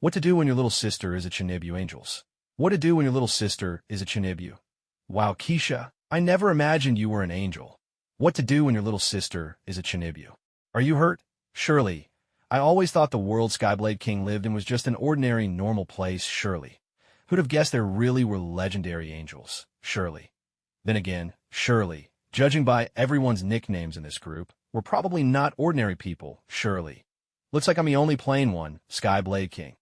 What to do when your little sister is a Chinibu Angels? What to do when your little sister is a Chinibu? Wow, Kesha, I never imagined you were an angel. What to do when your little sister is a Chinibu? Are you hurt? Surely. I always thought the world Skyblade King lived in was just an ordinary, normal place, surely. Who'd have guessed there really were legendary angels? Surely. Then again, surely, judging by everyone's nicknames in this group, we're probably not ordinary people, surely. Looks like I'm the only plain one, Skyblade King.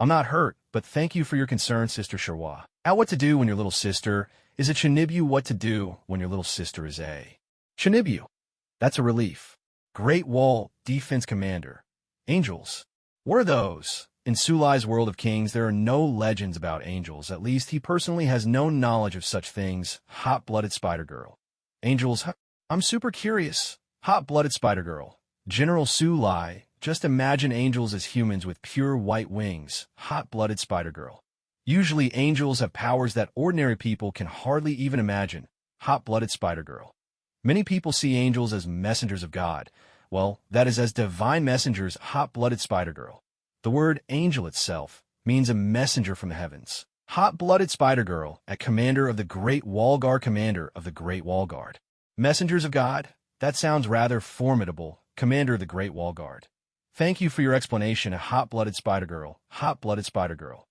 I'm not hurt, but thank you for your concern, Sister Sherwa. Now what to do when your little sister is a Chinibu? What to do when your little sister is a Chinibu? That's a relief. Great Wall Defense Commander. Angels. What are those? In Sulai's World of Kings, there are no legends about angels. At least he personally has no knowledge of such things. Hot-blooded Spider-Girl. Angels, I'm super curious. Hot-blooded Spider-Girl. General Sulai. Just imagine angels as humans with pure white wings. Hot-blooded Spider-Girl. Usually angels have powers that ordinary people can hardly even imagine. Hot-blooded Spider-Girl. Many people see angels as messengers of God. Well, that is as divine messengers. Hot-blooded Spider-Girl. The word angel itself means a messenger from the heavens. Hot-blooded Spider-Girl, a commander of the Great Wall Guard, commander of the Great Wall Guard. Messengers of God? That sounds rather formidable. Commander of the Great Wall Guard. Thank you for your explanation, a hot-blooded Spider-Girl. Hot-blooded Spider-Girl.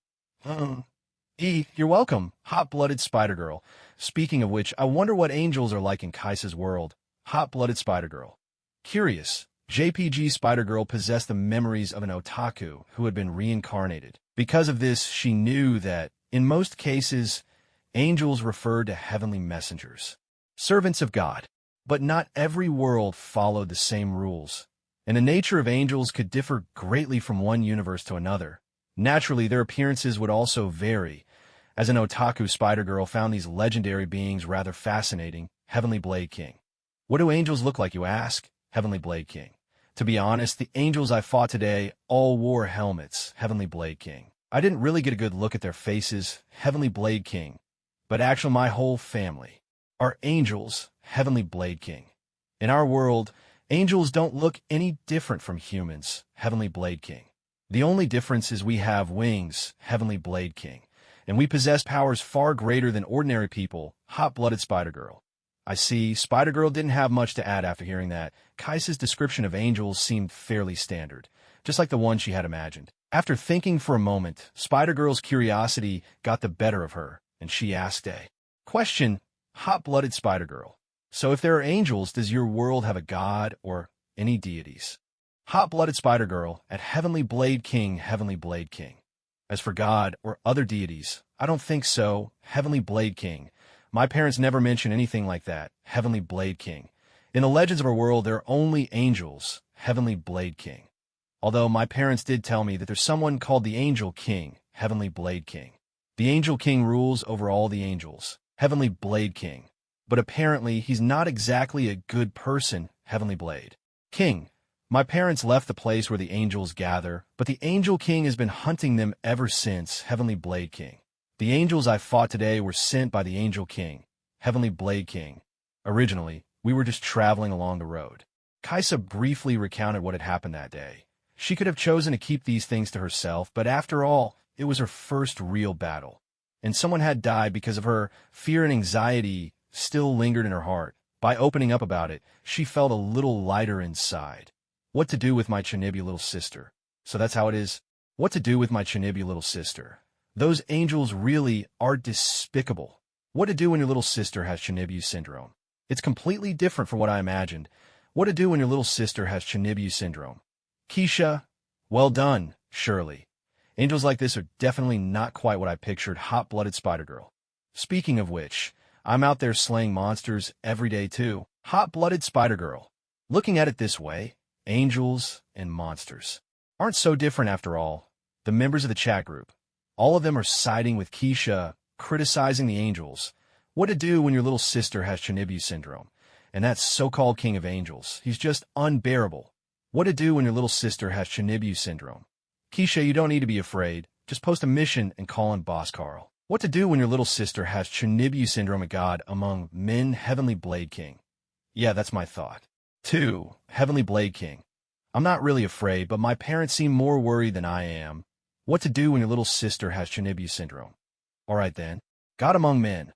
You're welcome, hot-blooded Spider-Girl. Speaking of which, I wonder what angels are like in Kaisa's world. Hot-blooded Spider-Girl. Curious. JPG Spider-Girl possessed the memories of an otaku who had been reincarnated. Because of this, she knew that, in most cases, angels referred to heavenly messengers, servants of God. But not every world followed the same rules, and the nature of angels could differ greatly from one universe to another. Naturally, their appearances would also vary. As an otaku, Spider-Girl found these legendary beings rather fascinating. Heavenly Blade King. What do angels look like, you ask? Heavenly Blade King. To be honest, the angels I fought today all wore helmets. Heavenly Blade King. I didn't really get a good look at their faces. Heavenly Blade King. But actually, my whole family are angels. Heavenly Blade King. In our world, angels don't look any different from humans. Heavenly Blade King. The only difference is we have wings. Heavenly Blade King. And we possess powers far greater than ordinary people. Hot-blooded Spider-Girl. I see. Spider-Girl didn't have much to add after hearing that. Kaisa's description of angels seemed fairly standard, just like the one she had imagined. After thinking for a moment, Spider-Girl's curiosity got the better of her, and she asked a question. Hot-blooded Spider-Girl. So if there are angels, does your world have a god or any deities? Hot-blooded Spider-Girl at Heavenly Blade King. Heavenly Blade King. As for God or other deities, I don't think so. Heavenly Blade King. My parents never mentioned anything like that. Heavenly Blade King. In the legends of our world, there are only angels. Heavenly Blade King. Although my parents did tell me that there's someone called the Angel King. Heavenly Blade King. The Angel King rules over all the angels. Heavenly Blade King. But apparently, he's not exactly a good person. Heavenly Blade King. My parents left the place where the angels gather, but the Angel King has been hunting them ever since. Heavenly Blade King. The angels I fought today were sent by the Angel King. Heavenly Blade King. Originally, we were just traveling along the road. Kaisa briefly recounted what had happened that day. She could have chosen to keep these things to herself, but after all, it was her first real battle. And someone had died because of her. Fear and anxiety still lingered in her heart. By opening up about it, she felt a little lighter inside. What to do with my Chinibu little sister? So that's how it is. What to do with my Chinibu little sister? Those angels really are despicable. What to do when your little sister has Chinibu syndrome? It's completely different from what I imagined. What to do when your little sister has Chinibu syndrome? Kesha, well done, surely. Angels like this are definitely not quite what I pictured. Hot-blooded Spider-Girl. Speaking of which, I'm out there slaying monsters every day too. Hot-blooded Spider-Girl. Looking at it this way, angels and monsters aren't so different after all. The members of the chat group, all of them are siding with Kesha, criticizing the angels. What to do when your little sister has Chinibu syndrome? And that so-called king of angels, he's just unbearable. What to do when your little sister has Chinibu syndrome? Kesha, you don't need to be afraid. Just post a mission and call in Boss Carl. What to do when your little sister has Chinibu syndrome? A god among men. Heavenly Blade King. Yeah, that's my thought. 2. Heavenly Blade King. I'm not really afraid, but my parents seem more worried than I am. What to do when your little sister has Tsunade syndrome. Alright then. God among men.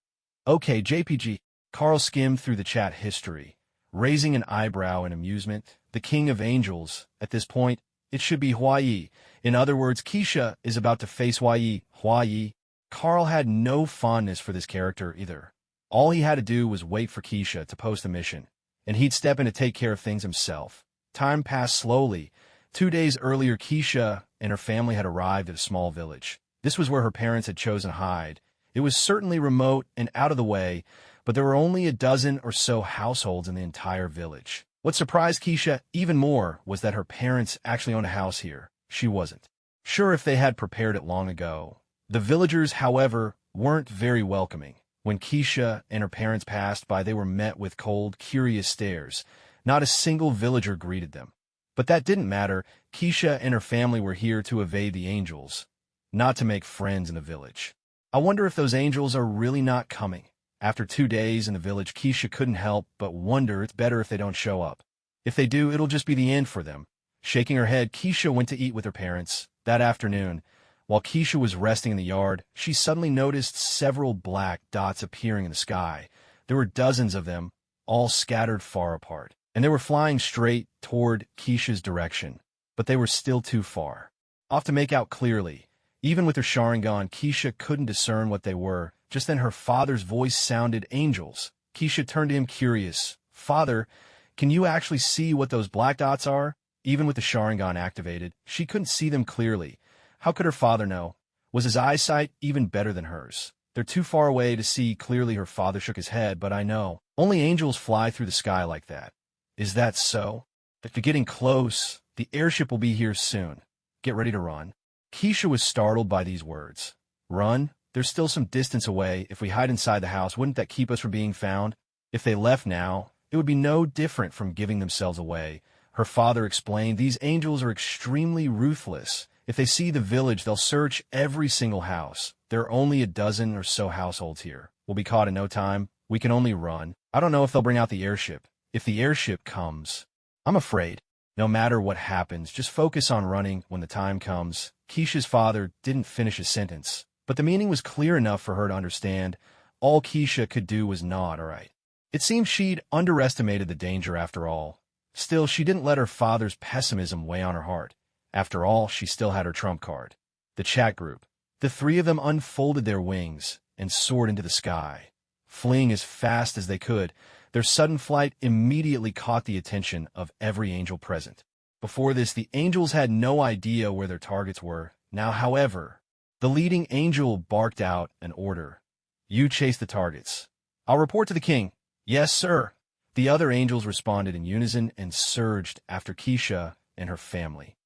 Okay, JPG. Carl skimmed through the chat history, raising an eyebrow in amusement. The king of angels. At this point, it should be Hawaii. In other words, Kesha is about to face Hawaii. Carl had no fondness for this character either. All he had to do was wait for Kesha to post a mission, and he'd step in to take care of things himself. Time passed slowly. 2 days earlier, Kesha and her family had arrived at a small village. This was where her parents had chosen to hide. It was certainly remote and out of the way, but there were only a dozen or so households in the entire village. What surprised Kesha even more was that her parents actually owned a house here. She wasn't sure if they had prepared it long ago. The villagers, however, weren't very welcoming. When Kesha and her parents passed by, they were met with cold, curious stares. Not a single villager greeted them. But that didn't matter. Kesha and her family were here to evade the angels, not to make friends in the village. I wonder if those angels are really not coming. After 2 days in the village, Kesha couldn't help but wonder it's better if they don't show up. If they do, it'll just be the end for them. Shaking her head, Kesha went to eat with her parents. That afternoon, while Kesha was resting in the yard, she suddenly noticed several black dots appearing in the sky. There were dozens of them, all scattered far apart, and they were flying straight toward Kesha's direction. But they were still too far off to make out clearly. Even with her Sharingan, Kesha couldn't discern what they were. Just then her father's voice sounded, "Angels." Kesha turned to him curious. "Father, can you actually see what those black dots are?" Even with the Sharingan activated, she couldn't see them clearly. How could her father know? Was his eyesight even better than hers? "They're too far away to see clearly." Her father shook his head. "But I know. Only angels fly through the sky like that." "Is that so?" "If you're getting close, the airship will be here soon. Get ready to run." Kesha was startled by these words. "Run? There's still some distance away. If we hide inside the house, wouldn't that keep us from being found? If they left now, it would be no different from giving themselves away." Her father explained, "These angels are extremely ruthless. If they see the village, they'll search every single house. There are only a dozen or so households here. We'll be caught in no time. We can only run. I don't know if they'll bring out the airship. If the airship comes, I'm afraid. No matter what happens, just focus on running when the time comes." Kesha's father didn't finish his sentence, but the meaning was clear enough for her to understand. All Kesha could do was nod. All right. It seemed she'd underestimated the danger after all. Still, she didn't let her father's pessimism weigh on her heart. After all, she still had her trump card. The chat group. The three of them unfolded their wings and soared into the sky, fleeing as fast as they could. Their sudden flight immediately caught the attention of every angel present. Before this, the angels had no idea where their targets were. Now, however, the leading angel barked out an order. "You chase the targets. I'll report to the king." "Yes, sir." The other angels responded in unison and surged after Kesha and her family.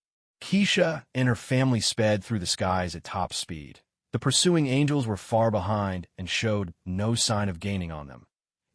Kesha and her family sped through the skies at top speed. The pursuing angels were far behind and showed no sign of gaining on them.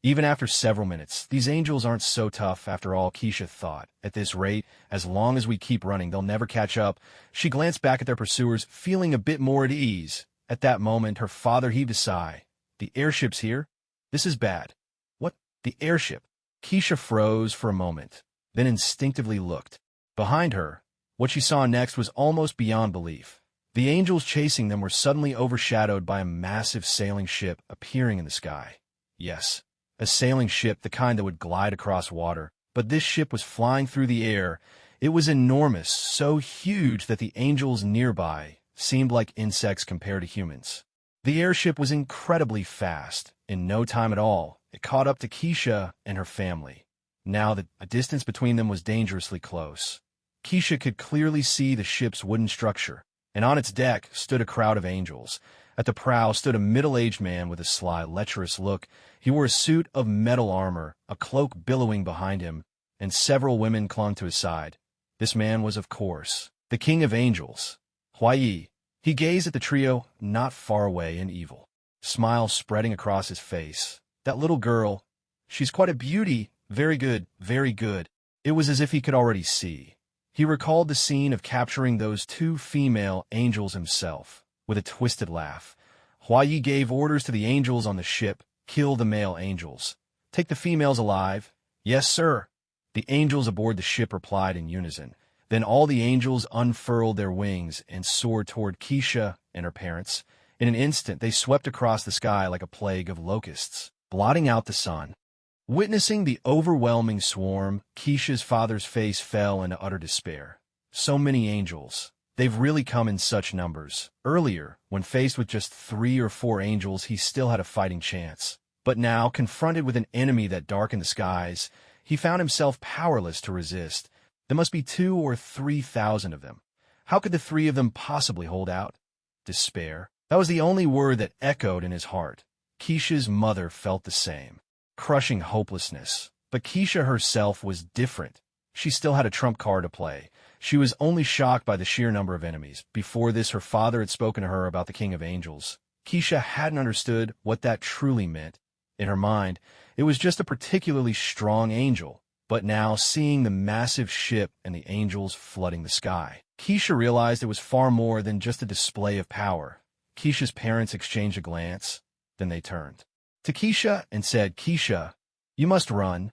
Even after several minutes, these angels aren't so tough after all, Kesha thought. At this rate, as long as we keep running, they'll never catch up. She glanced back at their pursuers, feeling a bit more at ease. At that moment, her father heaved a sigh. "The airship's here? This is bad." "What? The airship?" Kesha froze for a moment, then instinctively looked. Behind her, what she saw next was almost beyond belief. The angels chasing them were suddenly overshadowed by a massive sailing ship appearing in the sky. Yes, a sailing ship, the kind that would glide across water. But this ship was flying through the air. It was enormous, so huge that the angels nearby seemed like insects compared to humans. The airship was incredibly fast. In no time at all, it caught up to Kesha and her family. Now the distance between them was dangerously close. Kesha could clearly see the ship's wooden structure, and on its deck stood a crowd of angels. At the prow stood a middle-aged man with a sly, lecherous look. He wore a suit of metal armor, a cloak billowing behind him, and several women clung to his side. This man was, of course, the king of angels, Hawaii. He gazed at the trio not far away in evil, smile spreading across his face. "That little girl, she's quite a beauty. Very good, very good." It was as if he could already see. He recalled the scene of capturing those 2 female angels himself. With a twisted laugh, Hawaii gave orders to the angels on the ship, "Kill the male angels. Take the females alive." "Yes, sir." The angels aboard the ship replied in unison. Then all the angels unfurled their wings and soared toward Kesha and her parents. In an instant, they swept across the sky like a plague of locusts, blotting out the sun. Witnessing the overwhelming swarm, Kesha's father's face fell into utter despair. So many angels. They've really come in such numbers. Earlier, when faced with just 3 or 4 angels, he still had a fighting chance. But now, confronted with an enemy that darkened the skies, he found himself powerless to resist. There must be 2,000 or 3,000 of them. How could the 3 of them possibly hold out? Despair. That was the only word that echoed in his heart. Kesha's mother felt the same. Crushing hopelessness. But Kesha herself was different. She still had a trump card to play. She was only shocked by the sheer number of enemies. Before this, her father had spoken to her about the King of Angels. Kesha hadn't understood what that truly meant. In her mind, it was just a particularly strong angel. But now, seeing the massive ship and the angels flooding the sky, Kesha realized it was far more than just a display of power. Kesha's parents exchanged a glance. Then they turned to Kesha and said, "Kesha, you must run.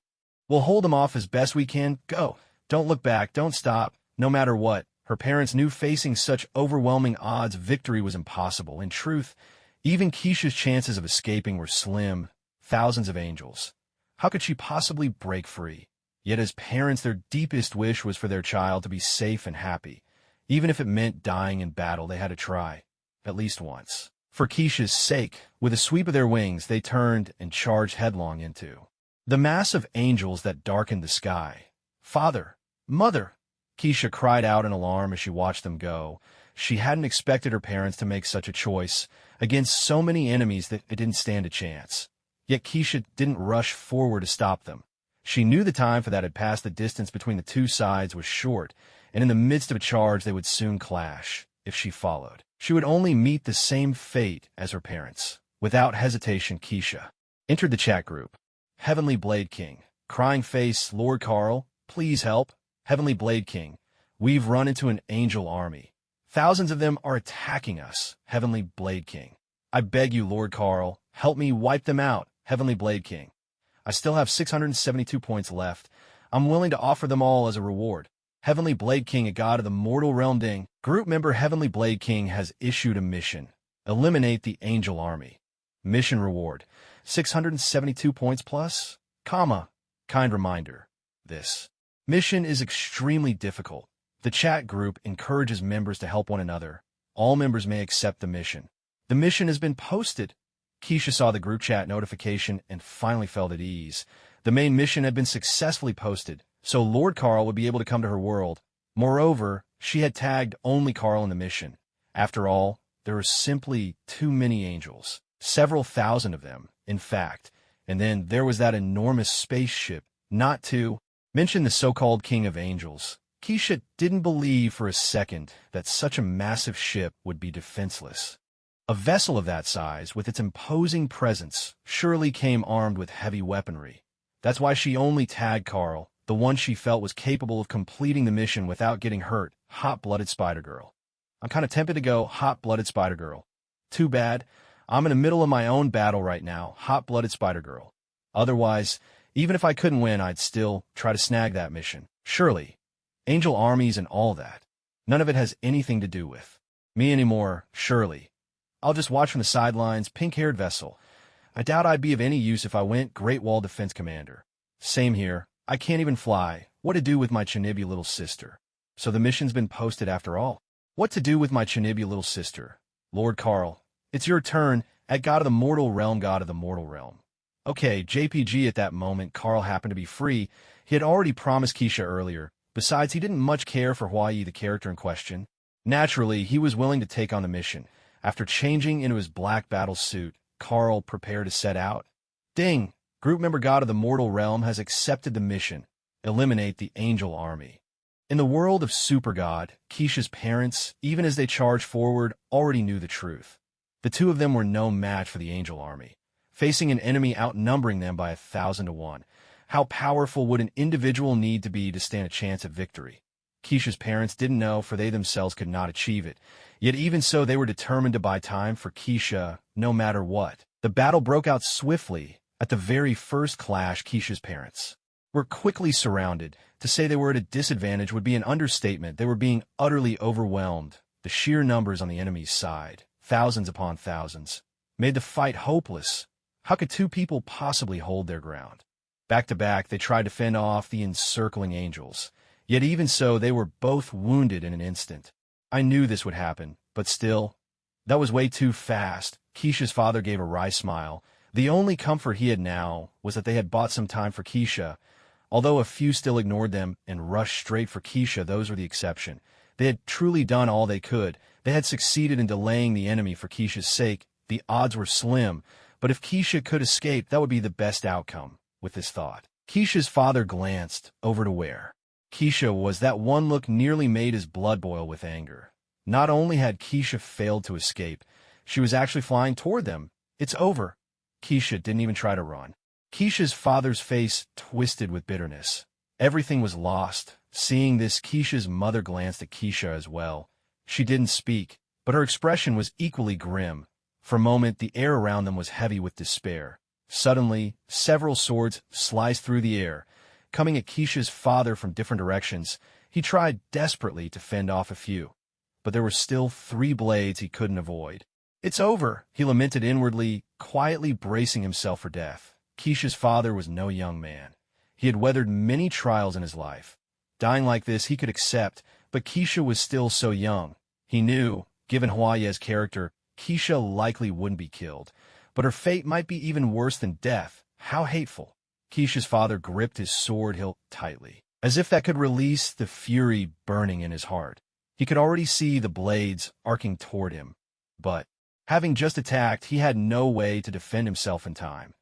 We'll hold them off as best we can. Go. Don't look back. Don't stop. No matter what." Her parents knew facing such overwhelming odds, victory was impossible. In truth, even Kesha's chances of escaping were slim. Thousands of angels. How could she possibly break free? Yet as parents, their deepest wish was for their child to be safe and happy. Even if it meant dying in battle, they had to try. At least once. For Kesha's sake, with a sweep of their wings, they turned and charged headlong into the mass of angels that darkened the sky. "Father! Mother!" Kesha cried out in alarm as she watched them go. She hadn't expected her parents to make such a choice against so many enemies that it didn't stand a chance. Yet Kesha didn't rush forward to stop them. She knew the time for that had passed. The distance between the two sides was short, and in the midst of a charge they would soon clash. If she followed, she would only meet the same fate as her parents. Without hesitation, Kesha entered the chat group. Heavenly Blade King. Crying face, Lord Carl, please help. Heavenly Blade King, we've run into an angel army. Thousands of them are attacking us. Heavenly Blade King. I beg you, Lord Carl, help me wipe them out. Heavenly Blade King. I still have 672 points left. I'm willing to offer them all as a reward. Heavenly Blade King, a god of the mortal realm. Ding. Group member Heavenly Blade King has issued a mission. Eliminate the angel army. Mission reward. 672 points plus, comma. Kind reminder. This mission is extremely difficult. The chat group encourages members to help one another. All members may accept the mission. The mission has been posted. Kesha saw the group chat notification and finally felt at ease. The main mission had been successfully posted, so Lord Carl would be able to come to her world. Moreover, she had tagged only Carl in the mission. After all, there were simply too many angels. Several thousand of them, in fact. And then there was that enormous spaceship. Not to mention the so-called King of Angels. Kesha didn't believe for a second that such a massive ship would be defenseless. A vessel of that size, with its imposing presence, surely came armed with heavy weaponry. That's why she only tagged Carl, the one she felt was capable of completing the mission without getting hurt. Hot-blooded Spider-Girl. I'm kind of tempted to go hot-blooded Spider-Girl. Too bad. I'm in the middle of my own battle right now. Hot-blooded Spider-Girl. Otherwise, even if I couldn't win, I'd still try to snag that mission. Surely. Angel armies and all that. None of it has anything to do with me anymore, surely. I'll just watch from the sidelines. Pink-haired vessel. I doubt I'd be of any use if I went Great Wall Defense Commander. Same here. I can't even fly. What to do with my Tsunade little sister? So the mission's been posted after all. What to do with my Tsunade little sister? Lord Carl, it's your turn, at God of the Mortal Realm, God of the Mortal Realm. Okay, JPG. At that moment, Carl happened to be free. He had already promised Kesha earlier. Besides, he didn't much care for Hawaii, the character in question. Naturally, he was willing to take on the mission. After changing into his black battle suit, Carl prepared to set out. Ding! Group member God of the Mortal Realm has accepted the mission. Eliminate the angel army. In the world of Super God, Kesha's parents, even as they charged forward, already knew the truth. The two of them were no match for the angel army, facing an enemy outnumbering them by 1,000 to 1. How powerful would an individual need to be to stand a chance at victory? Kesha's parents didn't know, for they themselves could not achieve it. Yet even so, they were determined to buy time for Kesha, no matter what. The battle broke out swiftly. At the very first clash, Kesha's parents were quickly surrounded. To say they were at a disadvantage would be an understatement. They were being utterly overwhelmed. The sheer numbers on the enemy's side, thousands upon thousands, made the fight hopeless. How could two people possibly hold their ground? Back to back, they tried to fend off the encircling angels. Yet even so, they were both wounded in an instant. I knew this would happen, but still, that was way too fast. Kesha's father gave a wry smile. The only comfort he had now was that they had bought some time for Kesha. Although a few still ignored them and rushed straight for Kesha, those were the exception. They had truly done all they could. They had succeeded in delaying the enemy for Kesha's sake. The odds were slim, but if Kesha could escape, that would be the best outcome. With this thought, Kesha's father glanced over to where Kesha was. That one look nearly made his blood boil with anger. Not only had Kesha failed to escape, she was actually flying toward them. It's over. Kesha didn't even try to run. Kesha's father's face twisted with bitterness. Everything was lost. Seeing this, Kesha's mother glanced at Kesha as well. She didn't speak, but her expression was equally grim. For a moment, the air around them was heavy with despair. Suddenly, several swords sliced through the air, coming at Kesha's father from different directions. He tried desperately to fend off a few, but there were still 3 blades he couldn't avoid. It's over, he lamented inwardly, quietly bracing himself for death. Kesha's father was no young man. He had weathered many trials in his life. Dying like this he could accept, but Kesha was still so young. He knew, given Hwaye's character, Kesha likely wouldn't be killed, but her fate might be even worse than death. How hateful. Kesha's father gripped his sword hilt tightly, as if that could release the fury burning in his heart. He could already see the blades arcing toward him. But, having just attacked, he had no way to defend himself in time.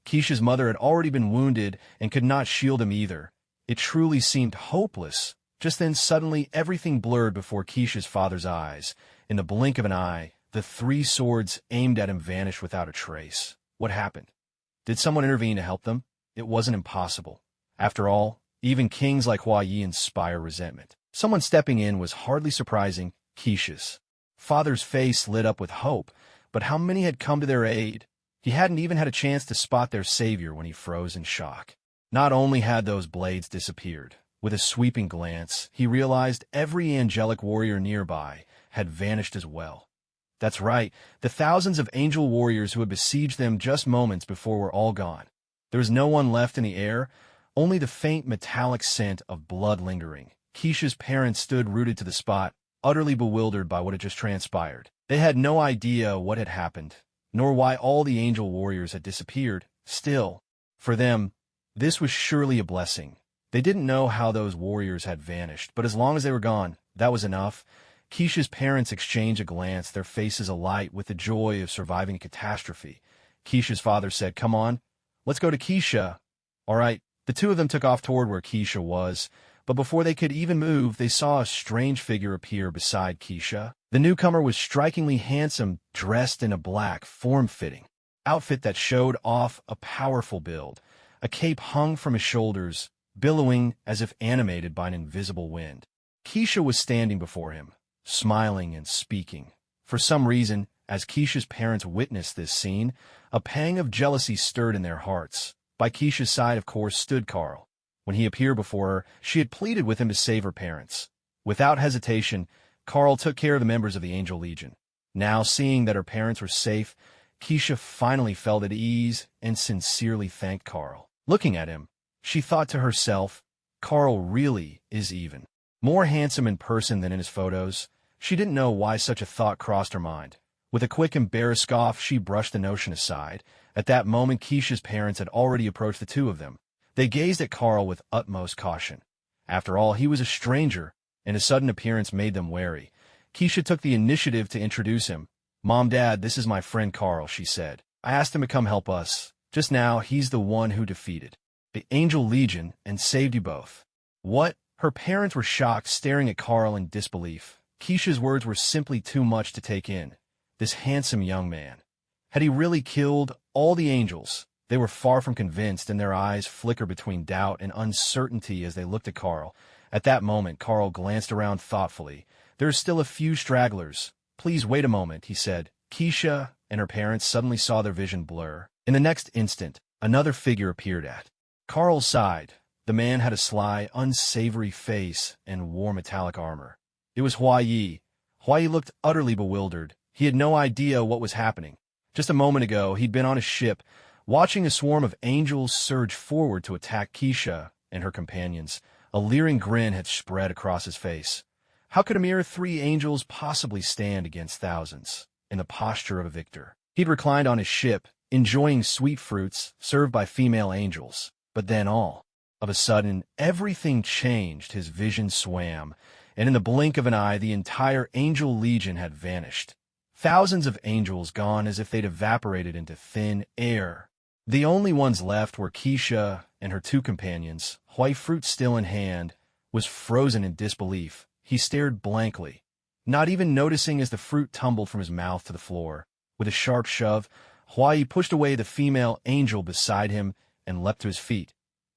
Kesha's mother had already been wounded and could not shield him either. It truly seemed hopeless. Just then, suddenly, everything blurred before Kesha's father's eyes. In the blink of an eye, the 3 swords aimed at him vanished without a trace. What happened? Did someone intervene to help them? It wasn't impossible. After all, even kings like Hwaye inspire resentment. Someone stepping in was hardly surprising. Kesha's father's face lit up with hope, but how many had come to their aid? He hadn't even had a chance to spot their savior when he froze in shock. Not only had those blades disappeared, with a sweeping glance, he realized every angelic warrior nearby had vanished as well. That's right, the thousands of angel warriors who had besieged them just moments before were all gone. There was no one left in the air, only the faint metallic scent of blood lingering. Kesha's parents stood rooted to the spot, utterly bewildered by what had just transpired. They had no idea what had happened, nor why all the angel warriors had disappeared. Still, for them, this was surely a blessing. They didn't know how those warriors had vanished, but as long as they were gone, that was enough. Kesha's parents exchanged a glance, their faces alight with the joy of surviving a catastrophe. Kesha's father said, "Come on, let's go to Kesha." All right, the two of them took off toward where Kesha was, but before they could even move, they saw a strange figure appear beside Kesha. The newcomer was strikingly handsome, dressed in a black, form-fitting outfit that showed off a powerful build. A cape hung from his shoulders, billowing as if animated by an invisible wind. Kesha was standing before him, smiling and speaking. For some reason, as Kesha's parents witnessed this scene, a pang of jealousy stirred in their hearts. By Kesha's side, of course, stood Carl. When he appeared before her, she had pleaded with him to save her parents. Without hesitation, Carl took care of the members of the Angel Legion. Now, seeing that her parents were safe, Kesha finally felt at ease and sincerely thanked Carl. Looking at him, she thought to herself, Carl really is even more handsome in person than in his photos. She didn't know why such a thought crossed her mind. With a quick, embarrassed scoff, she brushed the notion aside. At that moment, Kesha's parents had already approached the two of them. They gazed at Carl with utmost caution. After all, he was a stranger, and his sudden appearance made them wary. Kesha took the initiative to introduce him. "Mom, Dad, this is my friend Carl," she said. "I asked him to come help us. Just now, he's the one who defeated the Angel Legion and saved you both." What? Her parents were shocked, staring at Carl in disbelief. Kesha's words were simply too much to take in. This handsome young man. Had he really killed all the angels? They were far from convinced, and their eyes flickered between doubt and uncertainty as they looked at Carl. At that moment, Carl glanced around thoughtfully. "There are still a few stragglers. Please wait a moment," he said. Kesha and her parents suddenly saw their vision blur. In the next instant, another figure appeared at Carl's side. The man had a sly, unsavory face and wore metallic armor. It was Hua Yi. Hua Yi looked utterly bewildered. He had no idea what was happening. Just a moment ago, he'd been on a ship, watching a swarm of angels surge forward to attack Kesha and her companions. A leering grin had spread across his face. How could a mere 3 angels possibly stand against thousands? In the posture of a victor, he'd reclined on his ship, enjoying sweet fruits served by female angels. But then all of a sudden, everything changed. His vision swam, and in the blink of an eye, the entire angel legion had vanished. Thousands of angels gone as if they'd evaporated into thin air. The only ones left were Kesha and her 2 companions. White fruit still in hand, was frozen in disbelief. He stared blankly, not even noticing as the fruit tumbled from his mouth to the floor. With a sharp shove, Hawaii pushed away the female angel beside him and leapt to his feet.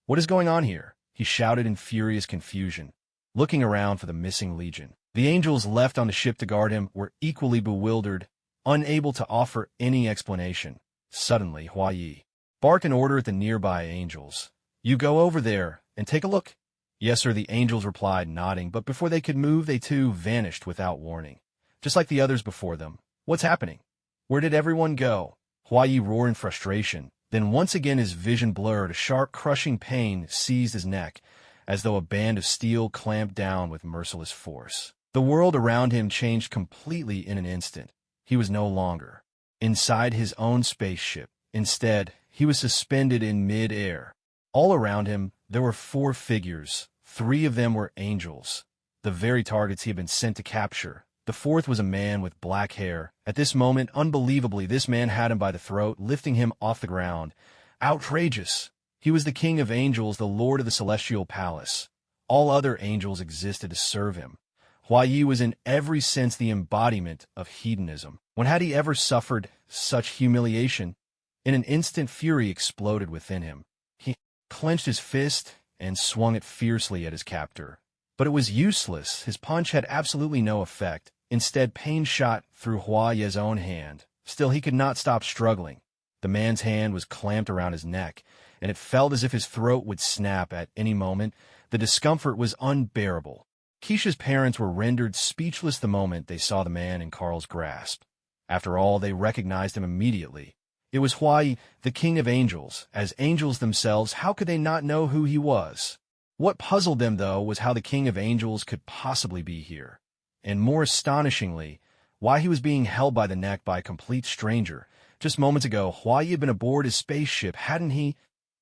"What is going on here?" he shouted in furious confusion, looking around for the missing legion. The angels left on the ship to guard him were equally bewildered, unable to offer any explanation. Suddenly, Hawaii barked an order at the nearby angels. "You go over there and take a look." "Yes, sir," the angels replied, nodding, but before they could move, they too vanished without warning, just like the others before them. "What's happening? Where did everyone go?" Hawaii roared in frustration. Then once again his vision blurred. A sharp, crushing pain seized his neck, as though a band of steel clamped down with merciless force. The world around him changed completely in an instant. He was no longer inside his own spaceship. Instead, he was suspended in mid-air. All around him, there were 4 figures. 3 of them were angels, the very targets he had been sent to capture. The 4th was a man with black hair. At this moment, unbelievably, this man had him by the throat, lifting him off the ground. Outrageous! He was the king of angels, the lord of the celestial palace. All other angels existed to serve him. Hawaii was in every sense the embodiment of hedonism. When had he ever suffered such humiliation? In an instant, fury exploded within him. He clenched his fist and swung it fiercely at his captor. But it was useless. His punch had absolutely no effect. Instead, pain shot through Hawaii's own hand. Still, he could not stop struggling. The man's hand was clamped around his neck, and it felt as if his throat would snap at any moment. The discomfort was unbearable. Kesha's parents were rendered speechless the moment they saw the man in Carl's grasp. After all, they recognized him immediately. It was Hawaii, the king of angels. As angels themselves, how could they not know who he was? What puzzled them, though, was how the king of angels could possibly be here. And more astonishingly, why he was being held by the neck by a complete stranger. Just moments ago, Hawaii had been aboard his spaceship, hadn't he?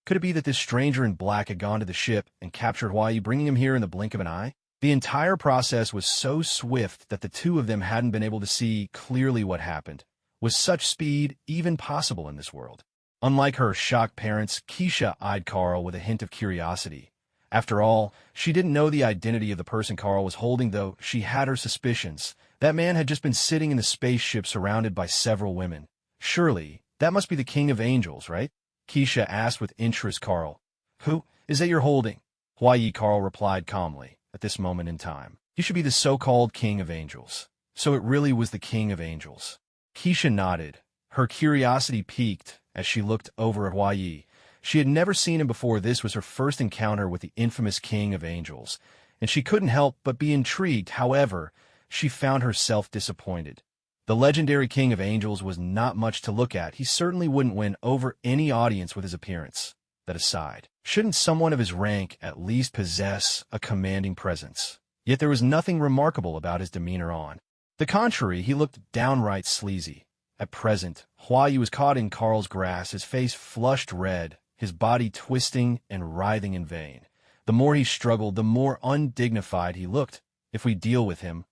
Could it be that this stranger in black had gone to the ship and captured Hawaii, bringing him here in the blink of an eye? The entire process was so swift that the 2 of them hadn't been able to see clearly what happened. Was such speed even possible in this world? Unlike her shocked parents, Kesha eyed Carl with a hint of curiosity. After all, she didn't know the identity of the person Carl was holding, though she had her suspicions. That man had just been sitting in the spaceship surrounded by several women. Surely, that must be the king of angels, right? Kesha asked with interest. Carl. "Who is that you're holding?" Hawaii, Carl replied calmly. At this moment in time, he should be the so-called king of angels. So it really was the king of angels. Kesha nodded. Her curiosity piqued as she looked over at Hawaii. She had never seen him before. This was her first encounter with the infamous king of angels, and she couldn't help but be intrigued. However, she found herself disappointed. The legendary king of angels was not much to look at. He certainly wouldn't win over any audience with his appearance. That aside, shouldn't someone of his rank at least possess a commanding presence? Yet there was nothing remarkable about his demeanor. On the contrary, he looked downright sleazy. At present, Hawaii was caught in Carl's grasp, his face flushed red, his body twisting and writhing in vain. The more he struggled, the more undignified he looked. "If we deal with him,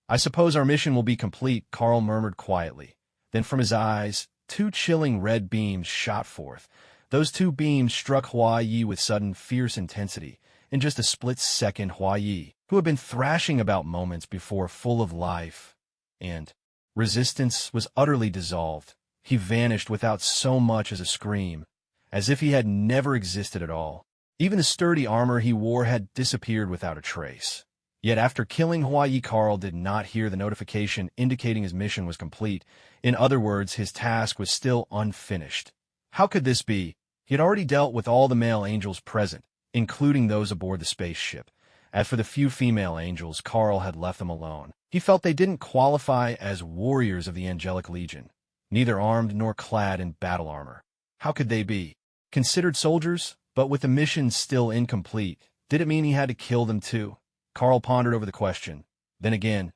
I suppose our mission will be complete," Carl murmured quietly. Then from his eyes, 2 chilling red beams shot forth. Those 2 beams struck Hawaii with sudden, fierce intensity. In just a split second, Hawaii, who had been thrashing about moments before, full of life and resistance, was utterly dissolved. He vanished without so much as a scream, as if he had never existed at all. Even the sturdy armor he wore had disappeared without a trace. Yet after killing Hawaii, Carl did not hear the notification indicating his mission was complete. In other words, his task was still unfinished. How could this be? He had already dealt with all the male angels present. including those aboard the spaceship. As for the few female angels, Carl had left them alone. He felt they didn't qualify as warriors of the Angelic Legion, neither armed nor clad in battle armor. How could they be considered soldiers? But with the mission still incomplete, did it mean he had to kill them too? Carl pondered over the question. Then again,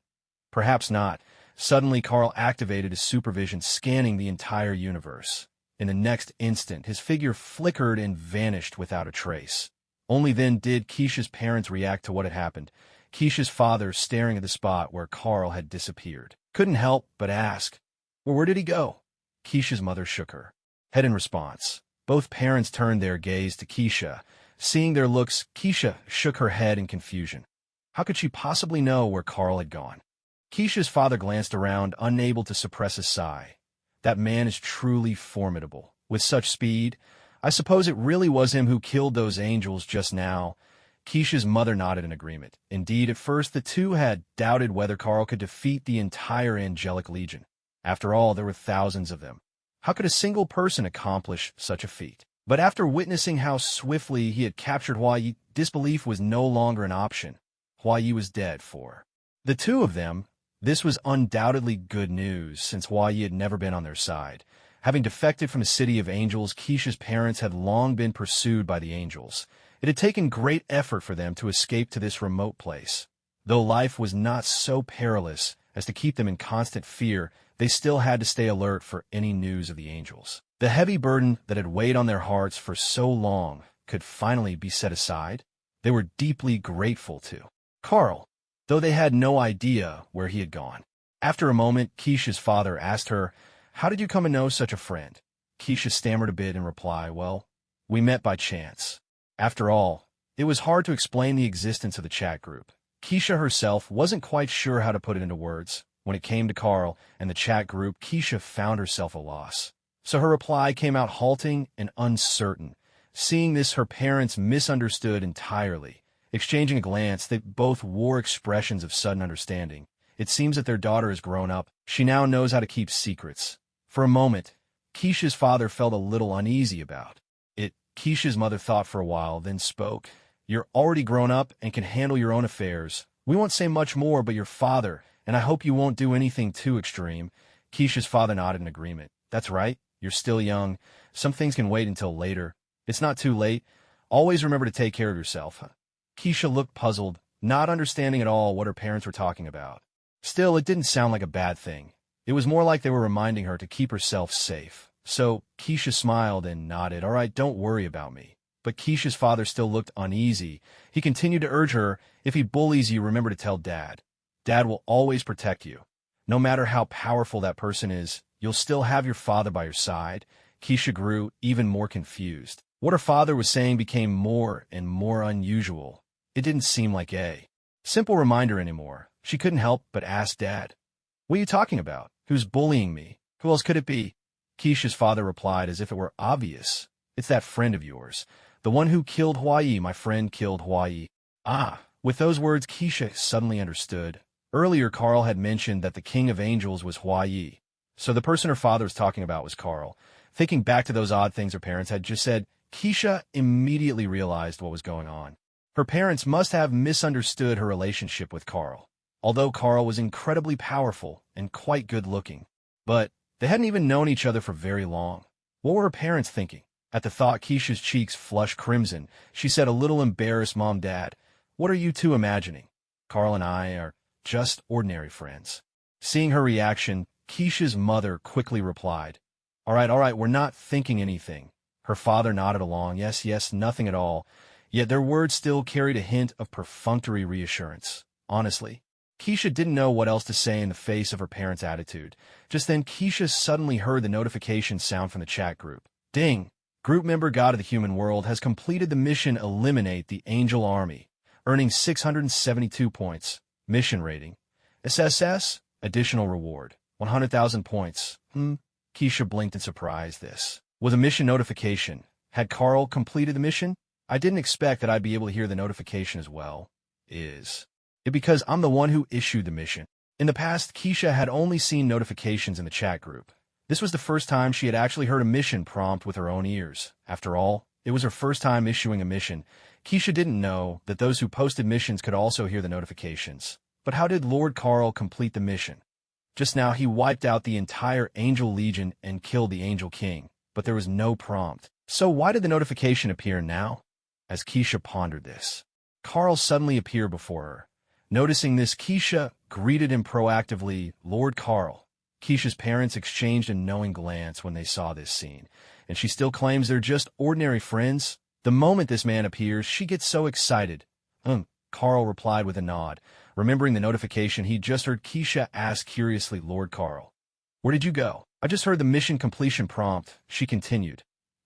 perhaps not. Suddenly, Carl activated his supervision, scanning the entire universe. In the next instant, his figure flickered and vanished without a trace. Only then did Kesha's parents react to what had happened. Kesha's father, staring at the spot where Carl had disappeared, couldn't help but ask, "Well, where did he go?" Kesha's mother shook her head in response. Both parents turned their gaze to Kesha. Seeing their looks, Kesha shook her head in confusion. How could she possibly know where Carl had gone? Kesha's father glanced around, unable to suppress a sigh. That man is truly formidable. With such speed, I suppose it really was him who killed those angels just now. Kesha's mother nodded in agreement. Indeed, at first the two had doubted whether Carl could defeat the entire Angelic Legion. After all, there were thousands of them. How could a single person accomplish such a feat? But after witnessing how swiftly he had captured Hua-Yi, disbelief was no longer an option. Hua-Yi was dead for the two of them. This was undoubtedly good news, since Hua-Yi had never been on their side. Having defected from the City of Angels, Kesha's parents had long been pursued by the angels. It had taken great effort for them to escape to this remote place. Though life was not so perilous as to keep them in constant fear, they still had to stay alert for any news of the angels. The heavy burden that had weighed on their hearts for so long could finally be set aside. They were deeply grateful to Carl, though they had no idea where he had gone. After a moment, Kesha's father asked her, "How did you come to know such a friend?" Kesha stammered a bit in reply, "Well, we met by chance." After all, it was hard to explain the existence of the chat group. Kesha herself wasn't quite sure how to put it into words. When it came to Carl and the chat group, Kesha found herself a loss. So her reply came out halting and uncertain. Seeing this, her parents misunderstood entirely. Exchanging a glance, they both wore expressions of sudden understanding. It seems that their daughter has grown up. She now knows how to keep secrets. For a moment, Kesha's father felt a little uneasy about it. Kesha's mother thought for a while, then spoke. "You're already grown up and can handle your own affairs. We won't say much more, but your father, and I hope you won't do anything too extreme." Kesha's father nodded in agreement. "That's right. You're still young. Some things can wait until later. It's not too late. Always remember to take care of yourself." Kesha looked puzzled, not understanding at all what her parents were talking about. Still, it didn't sound like a bad thing. It was more like they were reminding her to keep herself safe. So Kesha smiled and nodded. "All right, don't worry about me." But Kesha's father still looked uneasy. He continued to urge her, "If he bullies you, remember to tell Dad. Dad will always protect you. No matter how powerful that person is, you'll still have your father by your side." Kesha grew even more confused. What her father was saying became more and more unusual. It didn't seem like a simple reminder anymore. She couldn't help but ask Dad, "What are you talking about? Who's bullying me? Who else could it be?" Kesha's father replied as if it were obvious. "It's that friend of yours. The one who killed Hua-Yi. My friend killed Hua-Yi." Ah! With those words, Kesha suddenly understood. Earlier, Carl had mentioned that the King of Angels was Hua-Yi. So the person her father was talking about was Carl. Thinking back to those odd things her parents had just said, Kesha immediately realized what was going on. Her parents must have misunderstood her relationship with Carl. Although Carl was incredibly powerful and quite good-looking. But they hadn't even known each other for very long. What were her parents thinking? At the thought, Kesha's cheeks flushed crimson. She said, a little embarrassed, "Mom, Dad, what are you two imagining? Carl and I are just ordinary friends." Seeing her reaction, Kesha's mother quickly replied, all right, we're not thinking anything." Her father nodded along, yes, nothing at all. Yet their words still carried a hint of perfunctory reassurance. Honestly, Kesha didn't know what else to say in the face of her parents' attitude. Just then, Kesha suddenly heard the notification sound from the chat group. Ding! Group member God of the Human World has completed the mission Eliminate the Angel Army, earning 672 points. Mission rating. SSS? Additional reward. 100,000 points. Kesha blinked in surprise. This was a mission notification. Had Carl completed the mission? I didn't expect that I'd be able to hear the notification as well. Is it because I'm the one who issued the mission? In the past, Kesha had only seen notifications in the chat group. This was the first time she had actually heard a mission prompt with her own ears. After all, It was her first time issuing a mission. Kesha didn't know that those who posted missions could also hear the notifications. But how did Lord Carl complete the mission? Just now he wiped out the entire Angel Legion and killed the Angel King, but there was no prompt. So why did the notification appear now? As Kesha pondered this, Carl suddenly appeared before her. Noticing this, Kesha greeted him proactively, "Lord Carl." Kesha's parents exchanged a knowing glance when they saw this scene, and she still claims they're just ordinary friends. The moment this man appears, she gets so excited. Carl replied with a nod, remembering the notification he just heard. Kesha asked curiously, "Lord Carl, where did you go?" "I just heard the mission completion prompt," she continued.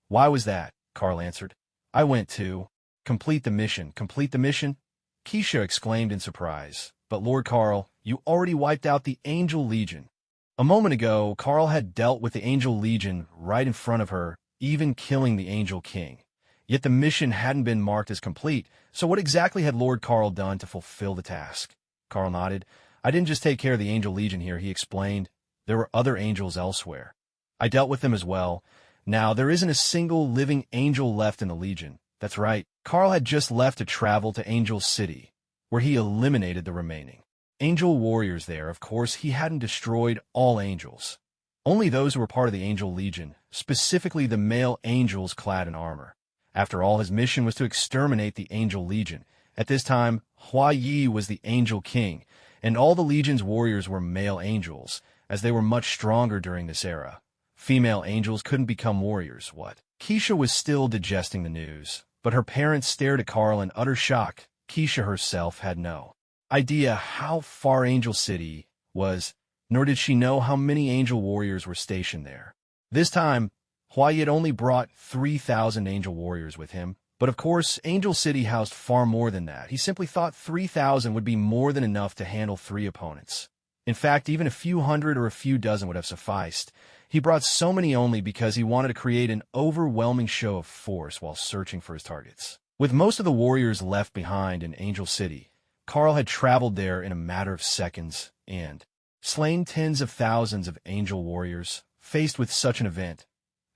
"Why was that?" Carl answered. "I went to complete the mission." "Complete the mission?" Kesha exclaimed in surprise. "But Lord Carl, you already wiped out the Angel Legion." A moment ago, Carl had dealt with the Angel Legion right in front of her, even killing the Angel King. Yet the mission hadn't been marked as complete, so what exactly had Lord Carl done to fulfill the task? Carl nodded. "I didn't just take care of the Angel Legion here," he explained. "There were other angels elsewhere. I dealt with them as well. Now, there isn't a single living angel left in the Legion." That's right, Carl had just left to travel to Angel City, where he eliminated the remaining angel warriors there. Of course, he hadn't destroyed all angels. Only those who were part of the Angel Legion, specifically the male angels clad in armor. After all, his mission was to exterminate the Angel Legion. At this time, Hua Yi was the Angel King, and all the Legion's warriors were male angels, as they were much stronger during this era. Female angels couldn't become warriors. What? Kesha was still digesting the news, but her parents stared at Carl in utter shock. Kesha herself had no idea how far Angel City was, nor did she know how many angel warriors were stationed there. This time, Hua Yi had only brought 3,000 angel warriors with him, but of course, Angel City housed far more than that. He simply thought 3,000 would be more than enough to handle 3 opponents. In fact, even a few hundred or a few dozen would have sufficed. He brought so many only because he wanted to create an overwhelming show of force while searching for his targets. With most of the warriors left behind in Angel City, Carl had traveled there in a matter of seconds and slain tens of thousands of angel warriors. Faced with such an event,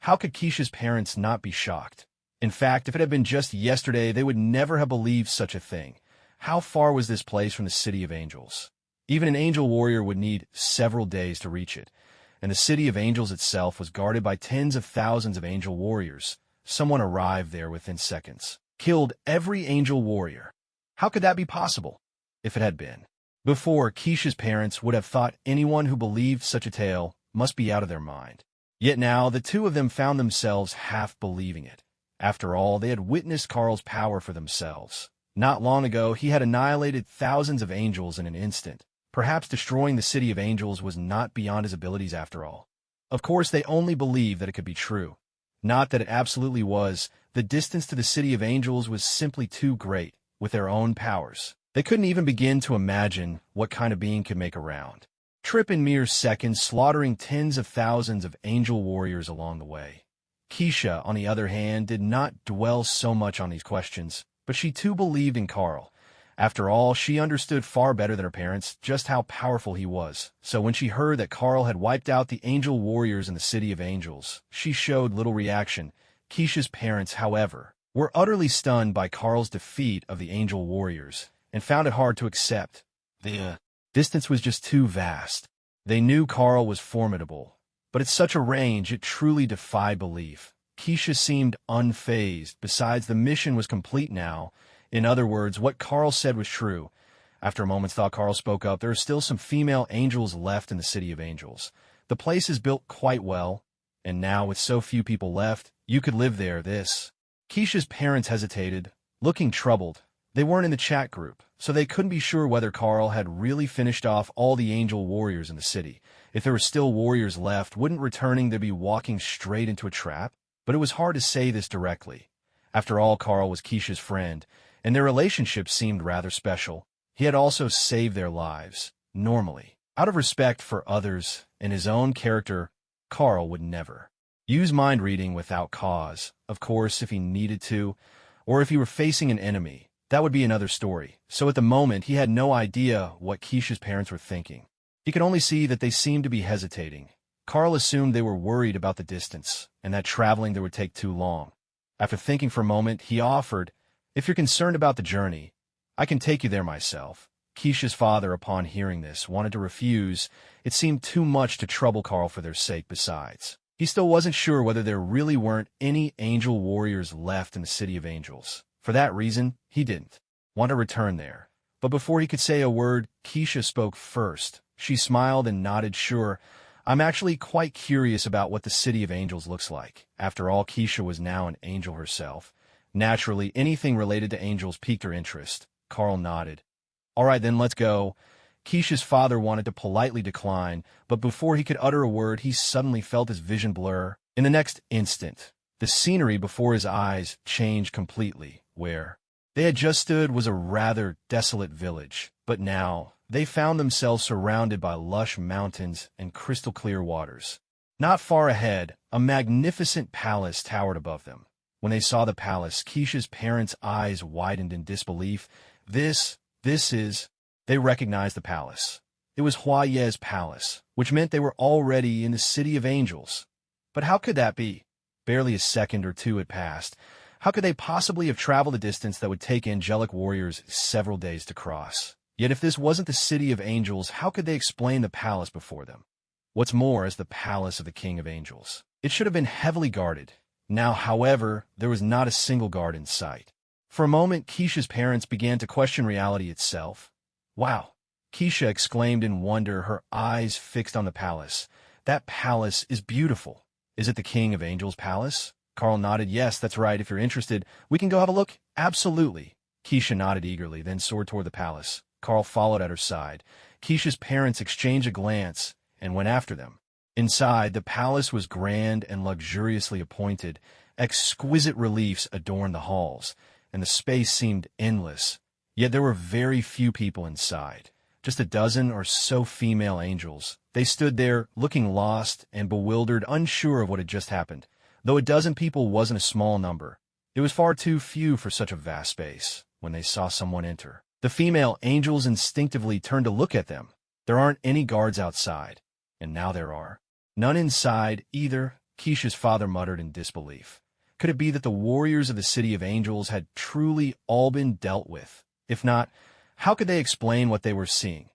how could Kesha's parents not be shocked? In fact, if it had been just yesterday, they would never have believed such a thing. How far was this place from the City of Angels? Even an angel warrior would need several days to reach it, and the City of Angels itself was guarded by tens of thousands of angel warriors. Someone arrived there within seconds, killed every angel warrior. How could that be possible? If it had been before, Kesha's parents would have thought anyone who believed such a tale must be out of their mind. Yet now, the two of them found themselves half believing it. After all, they had witnessed Carl's power for themselves. Not long ago, he had annihilated thousands of angels in an instant. Perhaps destroying the City of Angels was not beyond his abilities after all. Of course, they only believed that it could be true. Not that it absolutely was. The distance to the City of Angels was simply too great, with their own powers. They couldn't even begin to imagine what kind of being could make a round trip in mere seconds, slaughtering tens of thousands of angel warriors along the way. Kesha, on the other hand, did not dwell so much on these questions, but she too believed in Carl. After all, she understood far better than her parents just how powerful he was. So when she heard that Carl had wiped out the angel warriors in the City of Angels, she showed little reaction. Kesha's parents, however, were utterly stunned by Carl's defeat of the angel warriors, and found it hard to accept. The distance was just too vast. They knew Carl was formidable, but at such a range it truly defied belief. Kesha seemed unfazed. Besides, the mission was complete now. In other words, what Carl said was true. After a moment's thought, Carl spoke up. "There are still some female angels left in the City of Angels. The place is built quite well, and now with so few people left, you could live there." Kesha's parents hesitated, looking troubled. They weren't in the chat group, so they couldn't be sure whether Carl had really finished off all the angel warriors in the city. If there were still warriors left, wouldn't returning to be walking straight into a trap? But it was hard to say this directly. After all, Carl was Kesha's friend, and their relationship seemed rather special. He had also saved their lives. Normally, out of respect for others and his own character, Carl would never use mind reading without cause. Of course, if he needed to, or if he were facing an enemy, that would be another story. So at the moment, he had no idea what Kesha's parents were thinking. He could only see that they seemed to be hesitating. Carl assumed they were worried about the distance, and that traveling there would take too long. After thinking for a moment, he offered, "If you're concerned about the journey, I can take you there myself." Kesha's father, upon hearing this, wanted to refuse. It seemed too much to trouble Carl for their sake. Besides, he still wasn't sure whether there really weren't any angel warriors left in the City of Angels. For that reason, he didn't want to return there. But before he could say a word, Kesha spoke first. She smiled and nodded, "Sure. I'm actually quite curious about what the City of Angels looks like." After all, Kesha was now an angel herself. Naturally, anything related to angels piqued her interest. Carl nodded. "All right, then, let's go." Kesha's father wanted to politely decline, but before he could utter a word, he suddenly felt his vision blur. In the next instant, the scenery before his eyes changed completely. Where they had just stood was a rather desolate village, but now they found themselves surrounded by lush mountains and crystal-clear waters. Not far ahead, a magnificent palace towered above them. When they saw the palace, Kesha's parents' eyes widened in disbelief. This is... They recognized the palace. It was Hwaye's palace, which meant they were already in the City of Angels. But how could that be? Barely a second or two had passed. How could they possibly have traveled a distance that would take angelic warriors several days to cross? Yet if this wasn't the City of Angels, how could they explain the palace before them? What's more, as the palace of the King of Angels, it should have been heavily guarded. Now, however, there was not a single guard in sight. For a moment, Kesha's parents began to question reality itself. "Wow!" Kesha exclaimed in wonder, her eyes fixed on the palace. "That palace is beautiful." "Is it the King of Angels' palace?" Carl nodded. "Yes, that's right. If you're interested, we can go have a look." "Absolutely." Kesha nodded eagerly, then soared toward the palace. Carl followed at her side. Kesha's parents exchanged a glance and went after them. Inside, the palace was grand and luxuriously appointed. Exquisite reliefs adorned the halls, and the space seemed endless. Yet there were very few people inside, just a dozen or so female angels. They stood there, looking lost and bewildered, unsure of what had just happened. Though a dozen people wasn't a small number, it was far too few for such a vast space. When they saw someone enter, the female angels instinctively turned to look at them. There aren't any guards outside, and now there are. None inside either, Kesha's father muttered in disbelief. Could it be that the warriors of the City of Angels had truly all been dealt with? If not, how could they explain what they were seeing?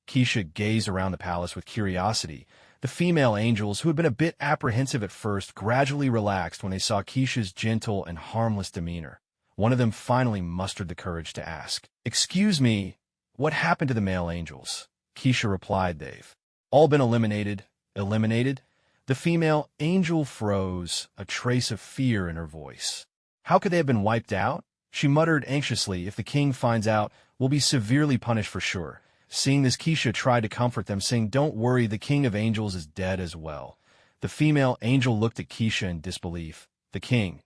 Kesha gazed around the palace with curiosity. The female angels, who had been a bit apprehensive at first, gradually relaxed when they saw Kesha's gentle and harmless demeanor. One of them finally mustered the courage to ask, "Excuse me, what happened to the male angels?" Kesha replied, "They've all been eliminated." "Eliminated?" The female angel froze, a trace of fear in her voice. "How could they have been wiped out?" She muttered anxiously. "If the king finds out, we'll be severely punished for sure." Seeing this, Kesha tried to comfort them, saying, "Don't worry, the King of Angels is dead as well." The female angel looked at Kesha in disbelief. "The king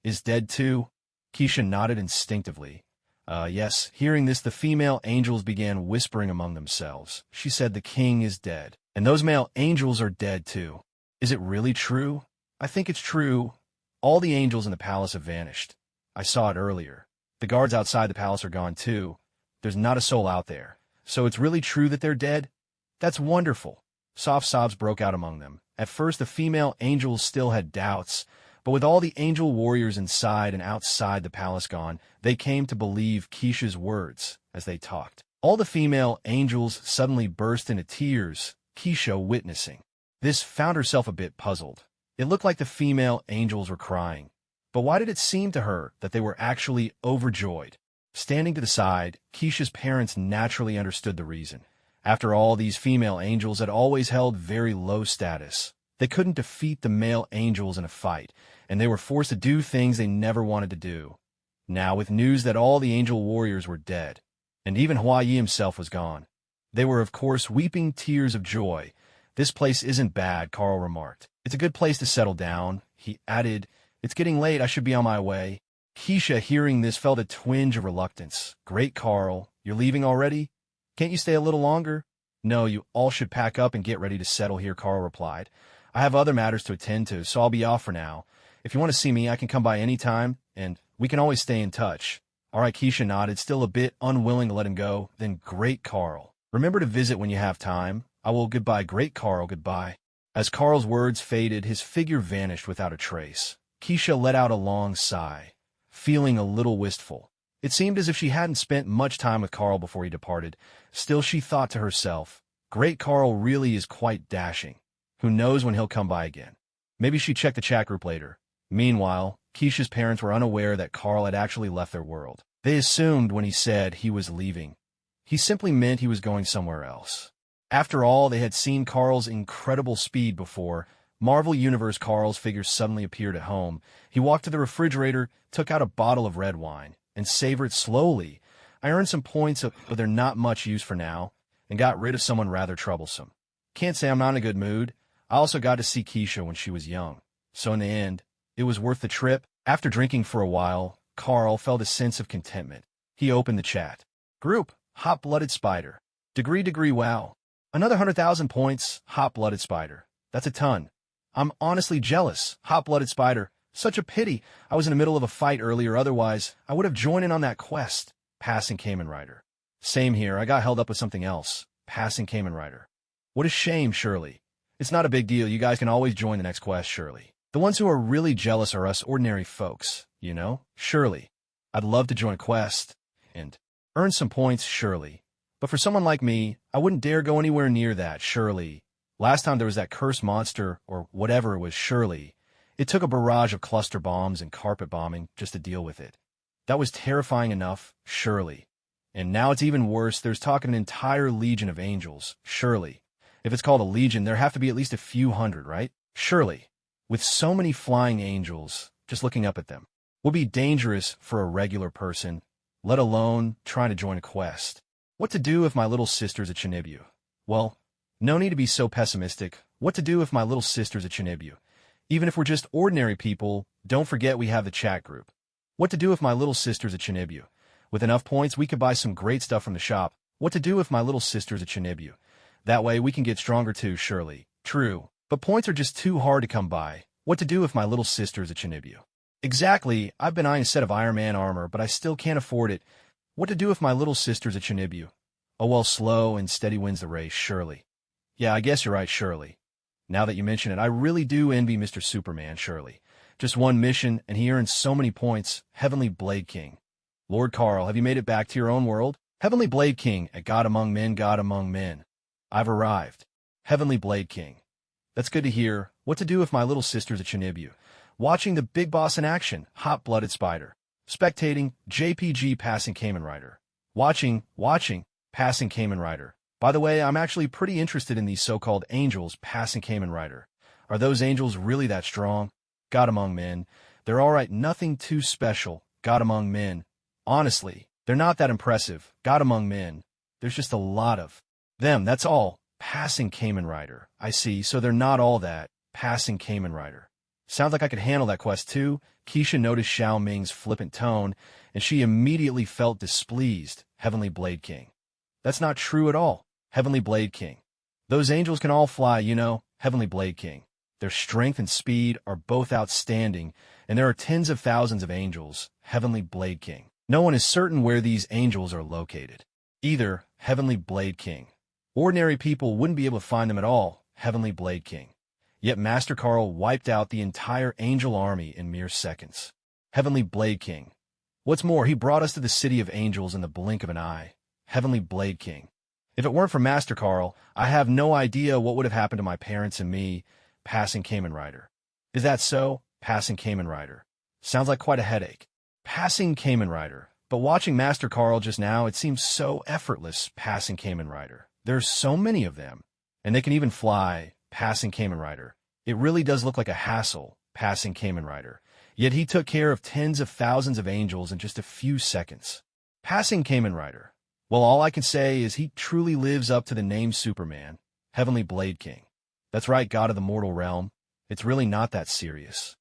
is dead too?" Kesha nodded instinctively. Yes." Hearing this, the female angels began whispering among themselves. She said, "The king is dead, and those male angels are dead too." "Is it really true?" "I think it's true. All the angels in the palace have vanished. I saw it earlier. The guards outside the palace are gone too. There's not a soul out there. So it's really true that they're dead?" "That's wonderful." Soft sobs broke out among them. At first, the female angels still had doubts, but with all the angel warriors inside and outside the palace gone, they came to believe Kesha's words as they talked. All the female angels suddenly burst into tears, Kesha witnessing. This found herself a bit puzzled. It looked like the female angels were crying. But why did it seem to her that they were actually overjoyed? Standing to the side, Kesha's parents naturally understood the reason. After all, these female angels had always held very low status. They couldn't defeat the male angels in a fight, and they were forced to do things they never wanted to do. Now, with news that all the angel warriors were dead, and even Hawaii himself was gone, they were, of course, weeping tears of joy. "This place isn't bad," Carl remarked. "It's a good place to settle down." He added, "It's getting late. I should be on my way." Kesha, hearing this, felt a twinge of reluctance. "Great, Carl. You're leaving already? Can't you stay a little longer?" "No, you all should pack up and get ready to settle here," Carl replied. "I have other matters to attend to, so I'll be off for now. If you want to see me, I can come by any time, and we can always stay in touch." "All right," Kesha nodded, still a bit unwilling to let him go. Then, "Great, Carl. Remember to visit when you have time." "I will." "Goodbye, great Carl, goodbye." As Carl's words faded, his figure vanished without a trace. Kesha let out a long sigh, feeling a little wistful. It seemed as if she hadn't spent much time with Carl before he departed. Still, she thought to herself, great Carl really is quite dashing. Who knows when he'll come by again? Maybe she'd check the chat group later. Meanwhile, Kesha's parents were unaware that Carl had actually left their world. They assumed when he said he was leaving, he simply meant he was going somewhere else. After all, they had seen Carl's incredible speed before. Marvel Universe Carl's figure suddenly appeared at home. He walked to the refrigerator, took out a bottle of red wine, and savored slowly. I earned some points, but they're not much use for now, and got rid of someone rather troublesome. Can't say I'm not in a good mood. I also got to see Kesha when she was young. So in the end, it was worth the trip. After drinking for a while, Carl felt a sense of contentment. He opened the chat. Group, hot-blooded spider. Degree, wow. Another 100,000 points, hot-blooded spider. That's a ton. I'm honestly jealous, hot-blooded spider. Such a pity. I was in the middle of a fight earlier, otherwise I would have joined in on that quest. Passing Kamen Rider. Same here, I got held up with something else. Passing Kamen Rider. What a shame, Shirley. It's not a big deal, you guys can always join the next quest, Shirley. The ones who are really jealous are us ordinary folks, you know? Shirley. I'd love to join a quest and earn some points, Shirley. But for someone like me, I wouldn't dare go anywhere near that, Shirley. Last time there was that cursed monster, or whatever it was, Shirley. It took a barrage of cluster bombs and carpet bombing just to deal with it. That was terrifying enough, Shirley. And now it's even worse, there's talk of an entire legion of angels, Shirley. If it's called a legion, there have to be at least a few hundred, right? Shirley. With so many flying angels, just looking up at them, would be dangerous for a regular person, let alone trying to join a quest. What to do if my little sister's a Chinibu? Well, no need to be so pessimistic. What to do if my little sister's a Chinibu? Even if we're just ordinary people, don't forget we have the chat group. What to do if my little sister's a Chinibu? With enough points, we could buy some great stuff from the shop. What to do if my little sister's a Chinibu? That way we can get stronger too, Shirley. True. But points are just too hard to come by. What to do if my little sister's a Chinibu? Exactly. I've been eyeing a set of Iron Man armor, but I still can't afford it. What to do if my little sister's a Chinibu? Oh well, slow and steady wins the race, Shirley. Yeah, I guess you're right, Shirley. Now that you mention it, I really do envy Mr. Superman, Shirley. Just one mission, and he earns so many points. Heavenly Blade King. Lord Carl, have you made it back to your own world? Heavenly Blade King, a god among men, god among men. I've arrived. Heavenly Blade King. That's good to hear. What to do if my little sister's a Chinibu? Watching the big boss in action, hot-blooded spider. Spectating, JPG passing Kamen Rider. Watching, passing Kamen Rider. By the way, I'm actually pretty interested in these so-called angels passing Kamen Rider. Are those angels really that strong? God among men. They're alright, nothing too special. God among men. Honestly, they're not that impressive. God among men. There's just a lot of them, that's all. Passing Kamen Rider. I see, so they're not all that. Passing Kamen Rider. Sounds like I could handle that quest too. Kesha noticed Xiao Ming's flippant tone, and she immediately felt displeased. Heavenly Blade King. That's not true at all. Heavenly Blade King. Those angels can all fly, you know. Heavenly Blade King. Their strength and speed are both outstanding, and there are tens of thousands of angels. Heavenly Blade King. No one is certain where these angels are located. Either, Heavenly Blade King. Ordinary people wouldn't be able to find them at all. Heavenly Blade King. Yet Master Carl wiped out the entire angel army in mere seconds. Heavenly Blade King. What's more, he brought us to the city of angels in the blink of an eye. Heavenly Blade King. If it weren't for Master Carl, I have no idea what would have happened to my parents and me. Passing Kamen Rider. Is that so? Passing Kamen Rider. Sounds like quite a headache. Passing Kamen Rider. But watching Master Carl just now, it seems so effortless. Passing Kamen Rider. There's so many of them. And they can even fly. Passing Kamen Rider. It really does look like a hassle. Passing Kamen Rider. Yet he took care of tens of thousands of angels in just a few seconds. Passing Kamen Rider. Well, all I can say is he truly lives up to the name Superman. Heavenly Blade King. That's right, God of the mortal realm. It's really not that serious.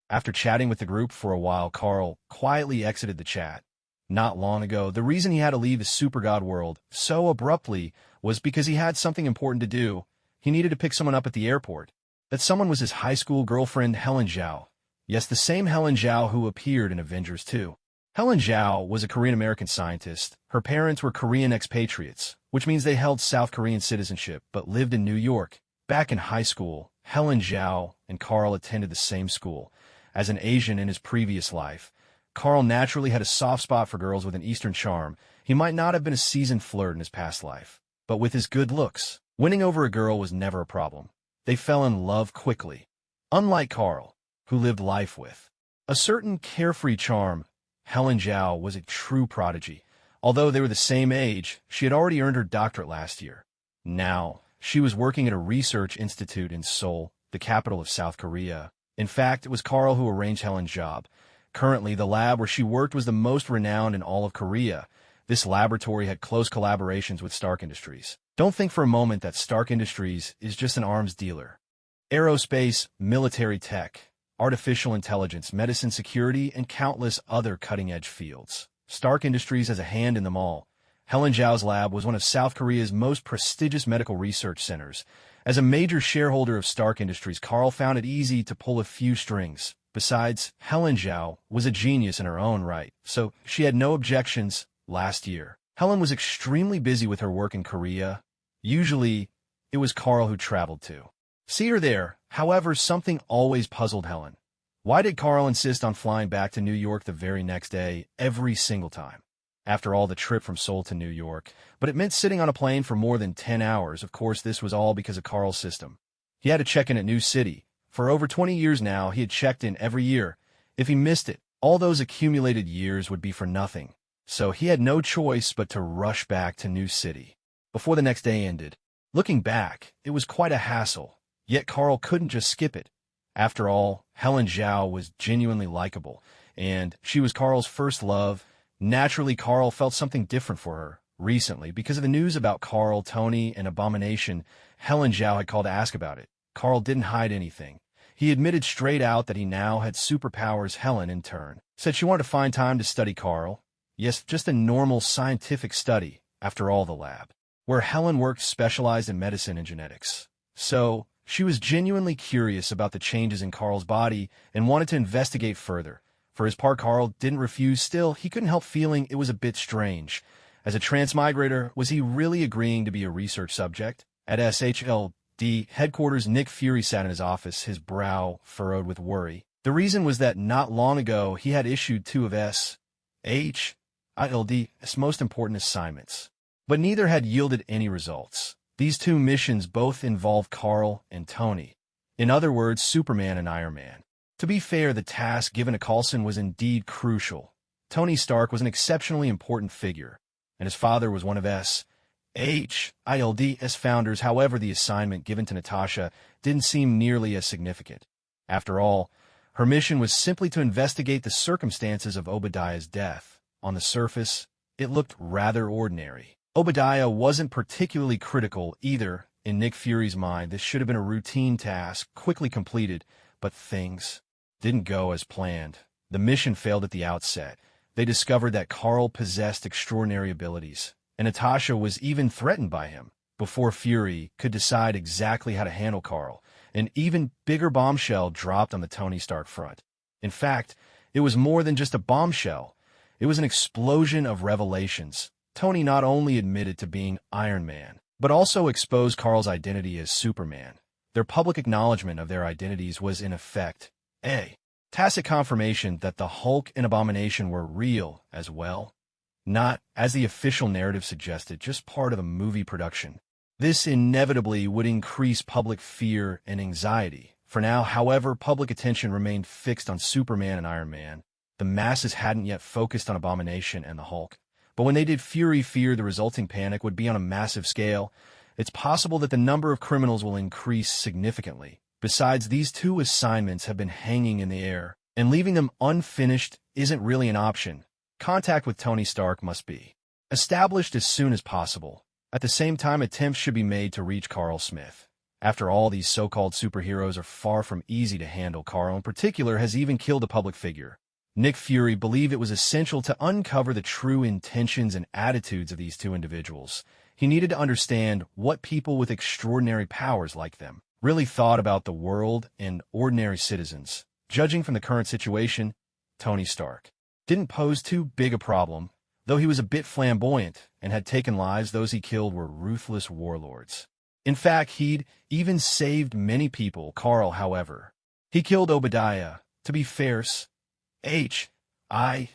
After chatting with the group for a while, Carl quietly exited the chat. Not long ago, the reason he had to leave the super god world so abruptly was because he had something important to do. He needed to pick someone up at the airport. That someone was his high school girlfriend, Helen Zhao. Yes, the same Helen Zhao who appeared in Avengers 2. Helen Zhao was a Korean-American scientist. Her parents were Korean expatriates, which means they held South Korean citizenship but lived in New York. Back in high school, Helen Zhao and Carl attended the same school. As an Asian in his previous life, Carl naturally had a soft spot for girls with an Eastern charm. He might not have been a seasoned flirt in his past life, but with his good looks, winning over a girl was never a problem. They fell in love quickly. Unlike Carl, who lived life with a certain carefree charm, Helen Zhao was a true prodigy. Although they were the same age, she had already earned her doctorate last year. Now, she was working at a research institute in Seoul, the capital of South Korea. In fact, it was Carl who arranged Helen's job. Currently, the lab where she worked was the most renowned in all of Korea. This laboratory had close collaborations with Stark Industries. Don't think for a moment that Stark Industries is just an arms dealer. Aerospace, military tech, artificial intelligence, medicine security, and countless other cutting-edge fields. Stark Industries has a hand in them all. Helen Zhao's lab was one of South Korea's most prestigious medical research centers. As a major shareholder of Stark Industries, Carl found it easy to pull a few strings. Besides, Helen Zhao was a genius in her own right, so she had no objections. Last year, Helen was extremely busy with her work in Korea. Usually, it was Carl who traveled to see her there. However, something always puzzled Helen. Why did Carl insist on flying back to New York the very next day, every single time? After all, the trip from Seoul to New York, but it meant sitting on a plane for more than 10 hours. Of course, this was all because of Carl's system. He had to check in at New City. For over 20 years now, he had checked in every year. If he missed it, all those accumulated years would be for nothing. So he had no choice but to rush back to New City before the next day ended. Looking back, it was quite a hassle. Yet Carl couldn't just skip it. After all, Helen Zhao was genuinely likable, and she was Carl's first love. Naturally, Carl felt something different for her. Recently, because of the news about Carl, Tony, and Abomination, Helen Zhao had called to ask about it. Carl didn't hide anything. He admitted straight out that he now had superpowers. Helen, in turn, said she wanted to find time to study Carl. Yes, just a normal scientific study. After all, the lab where Helen worked specialized in medicine and genetics. So, she was genuinely curious about the changes in Carl's body and wanted to investigate further. For his part, Carl didn't refuse. Still, he couldn't help feeling it was a bit strange. As a transmigrator, was he really agreeing to be a research subject? At SHLD headquarters, Nick Fury sat in his office, his brow furrowed with worry. The reason was that not long ago, he had issued two of SHLD's most important assignments, but neither had yielded any results. These two missions both involved Carl and Tony. In other words, Superman and Iron Man. To be fair, the task given to Coulson was indeed crucial. Tony Stark was an exceptionally important figure, and his father was one of SHILD's founders. However, the assignment given to Natasha didn't seem nearly as significant. After all, her mission was simply to investigate the circumstances of Obadiah's death. On the surface, it looked rather ordinary. Obadiah wasn't particularly critical either. In Nick Fury's mind, this should have been a routine task, quickly completed, but things didn't go as planned. The mission failed at the outset. They discovered that Carl possessed extraordinary abilities, and Natasha was even threatened by him. Before Fury could decide exactly how to handle Carl, an even bigger bombshell dropped on the Tony Stark front. In fact, it was more than just a bombshell. It was an explosion of revelations. Tony not only admitted to being Iron Man, but also exposed Carl's identity as Superman. Their public acknowledgement of their identities was, in effect, a tacit confirmation that the Hulk and Abomination were real as well. Not, as the official narrative suggested, just part of a movie production. This inevitably would increase public fear and anxiety. For now, however, public attention remained fixed on Superman and Iron Man. The masses hadn't yet focused on Abomination and the Hulk. But when they did, Fury feared the resulting panic would be on a massive scale. It's possible that the number of criminals will increase significantly. Besides, these two assignments have been hanging in the air, and leaving them unfinished isn't really an option. Contact with Tony Stark must be established as soon as possible. At the same time, attempts should be made to reach Carl Smith. After all, these so-called superheroes are far from easy to handle. Carl, in particular, has even killed a public figure. Nick Fury believed it was essential to uncover the true intentions and attitudes of these two individuals. He needed to understand what people with extraordinary powers like them really thought about the world and ordinary citizens. Judging from the current situation, Tony Stark didn't pose too big a problem. Though he was a bit flamboyant and had taken lives, those he killed were ruthless warlords. In fact, he'd even saved many people. Carl, however, he killed Obadiah. To be fair, H.I.L.D.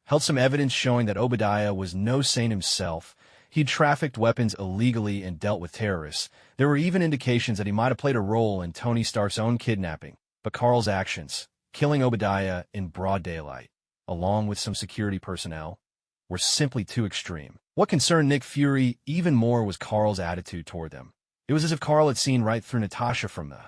held some evidence showing that Obadiah was no saint himself. He'd trafficked weapons illegally and dealt with terrorists. There were even indications that he might have played a role in Tony Stark's own kidnapping. But Carl's actions, killing Obadiah in broad daylight, along with some security personnel, were simply too extreme. What concerned Nick Fury even more was Carl's attitude toward them. It was as if Carl had seen right through Natasha from the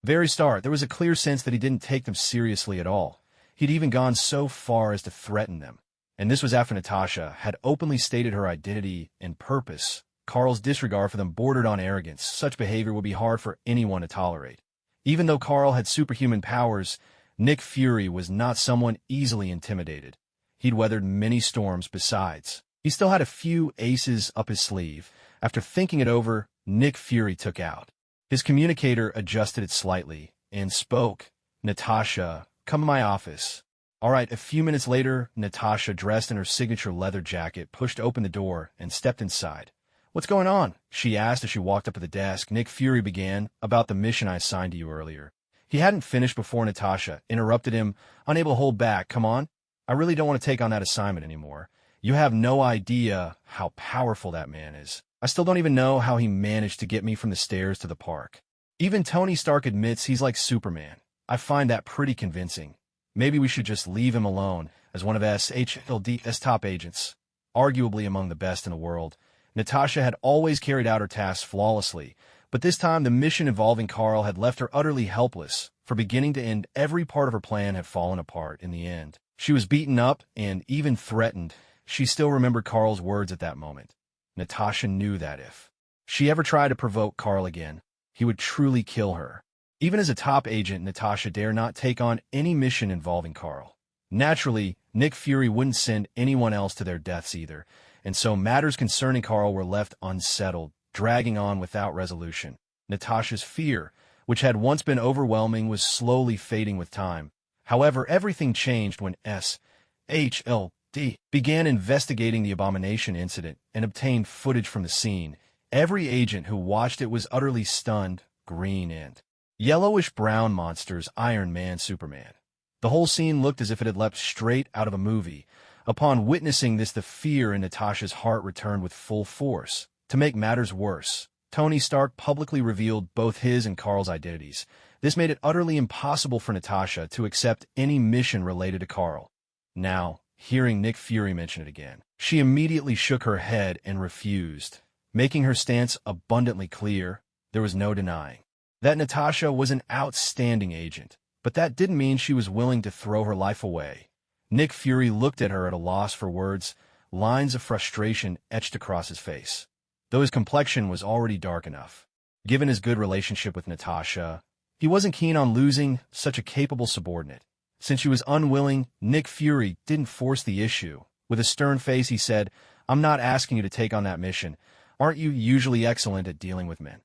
very start. There was a clear sense that he didn't take them seriously at all. He'd even gone so far as to threaten them. And this was after Natasha had openly stated her identity and purpose. Carl's disregard for them bordered on arrogance. Such behavior would be hard for anyone to tolerate. Even though Carl had superhuman powers, Nick Fury was not someone easily intimidated. He'd weathered many storms besides. He still had a few aces up his sleeve. After thinking it over, Nick Fury took out. His communicator adjusted it slightly and spoke. "Natasha, come to my office." All right, a few minutes later, Natasha, dressed in her signature leather jacket, pushed open the door and stepped inside. "What's going on?" she asked as she walked up to the desk. Nick Fury began, "About the mission I assigned to you earlier." He hadn't finished before Natasha interrupted him, unable to hold back. "Come on. I really don't want to take on that assignment anymore. You have no idea how powerful that man is. I still don't even know how he managed to get me from the stairs to the park. Even Tony Stark admits he's like Superman. I find that pretty convincing. Maybe we should just leave him alone as one of SHLD's top agents, arguably among the best in the world." Natasha had always carried out her tasks flawlessly, but this time the mission involving Carl had left her utterly helpless. From beginning to end, every part of her plan had fallen apart in the end. She was beaten up and even threatened. She still remembered Carl's words at that moment. Natasha knew that if she ever tried to provoke Carl again, he would truly kill her. Even as a top agent, Natasha dare not take on any mission involving Carl. Naturally, Nick Fury wouldn't send anyone else to their deaths either, and so matters concerning Carl were left unsettled, dragging on without resolution. Natasha's fear, which had once been overwhelming, was slowly fading with time. However, everything changed when SHLD began investigating the Abomination incident and obtained footage from the scene. Every agent who watched it was utterly stunned. Green and yellowish-brown monsters, Iron Man, Superman. The whole scene looked as if it had leapt straight out of a movie. Upon witnessing this, the fear in Natasha's heart returned with full force. To make matters worse, Tony Stark publicly revealed both his and Carl's identities. This made it utterly impossible for Natasha to accept any mission related to Carl. Now, hearing Nick Fury mention it again, she immediately shook her head and refused. Making her stance abundantly clear, there was no denying that Natasha was an outstanding agent, but that didn't mean she was willing to throw her life away. Nick Fury looked at her at a loss for words. Lines of frustration etched across his face, though his complexion was already dark enough. Given his good relationship with Natasha, he wasn't keen on losing such a capable subordinate. Since she was unwilling, Nick Fury didn't force the issue. With a stern face, he said, "I'm not asking you to take on that mission. Aren't you usually excellent at dealing with men?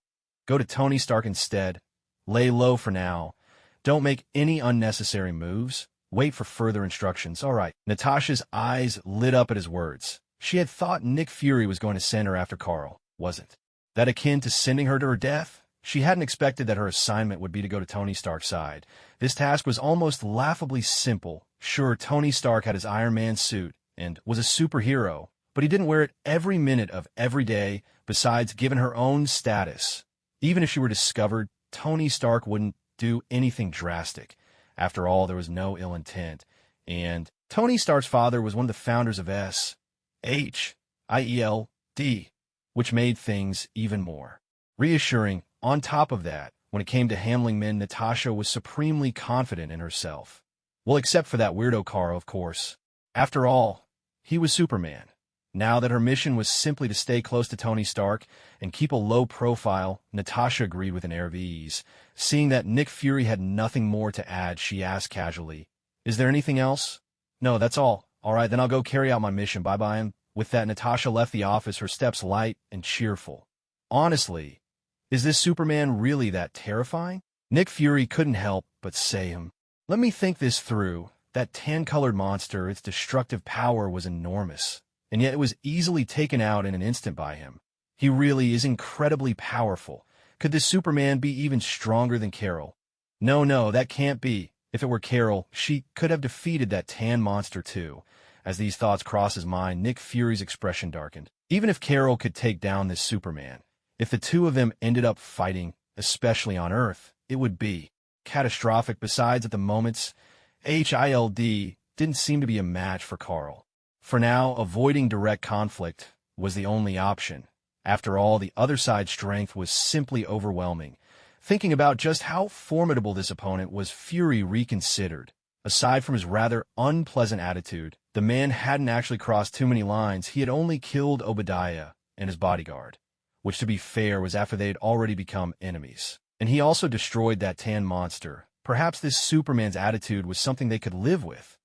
Go to Tony Stark instead. Lay low for now. Don't make any unnecessary moves. Wait for further instructions." All right. Natasha's eyes lit up at his words. She had thought Nick Fury was going to send her after Carl. Wasn't that akin to sending her to her death? She hadn't expected that her assignment would be to go to Tony Stark's side. This task was almost laughably simple. Sure, Tony Stark had his Iron Man suit and was a superhero, but he didn't wear it every minute of every day. Besides, given her own status, even if she were discovered, Tony Stark wouldn't do anything drastic. After all, there was no ill intent. And Tony Stark's father was one of the founders of SHIELD, which made things even more reassuring. On top of that, when it came to handling men, Natasha was supremely confident in herself. Well, except for that weirdo Carl, of course. After all, he was Superman. Now that her mission was simply to stay close to Tony Stark and keep a low profile, Natasha agreed with an air of ease. Seeing that Nick Fury had nothing more to add, she asked casually, "Is there anything else?" "No, that's all." "All right, then I'll go carry out my mission. Bye-bye." And with that, Natasha left the office, her steps light and cheerful. Honestly, is this Superman really that terrifying? Nick Fury couldn't help but say let me think this through. That tan-colored monster, its destructive power was enormous, and yet it was easily taken out in an instant by him. He really is incredibly powerful. Could this Superman be even stronger than Carol? No, that can't be. If it were Carol, she could have defeated that tan monster too. As these thoughts crossed his mind, Nick Fury's expression darkened. Even if Carol could take down this Superman, if the two of them ended up fighting, especially on Earth, it would be catastrophic. Besides, at the moments, HILD didn't seem to be a match for Carl. For now, avoiding direct conflict was the only option. After all, the other side's strength was simply overwhelming. Thinking about just how formidable this opponent was, Fury reconsidered. Aside from his rather unpleasant attitude, the man hadn't actually crossed too many lines. He had only killed Obadiah and his bodyguard, which, to be fair, was after they had already become enemies. And he also destroyed that tan monster. Perhaps this Superman's attitude was something they could live with.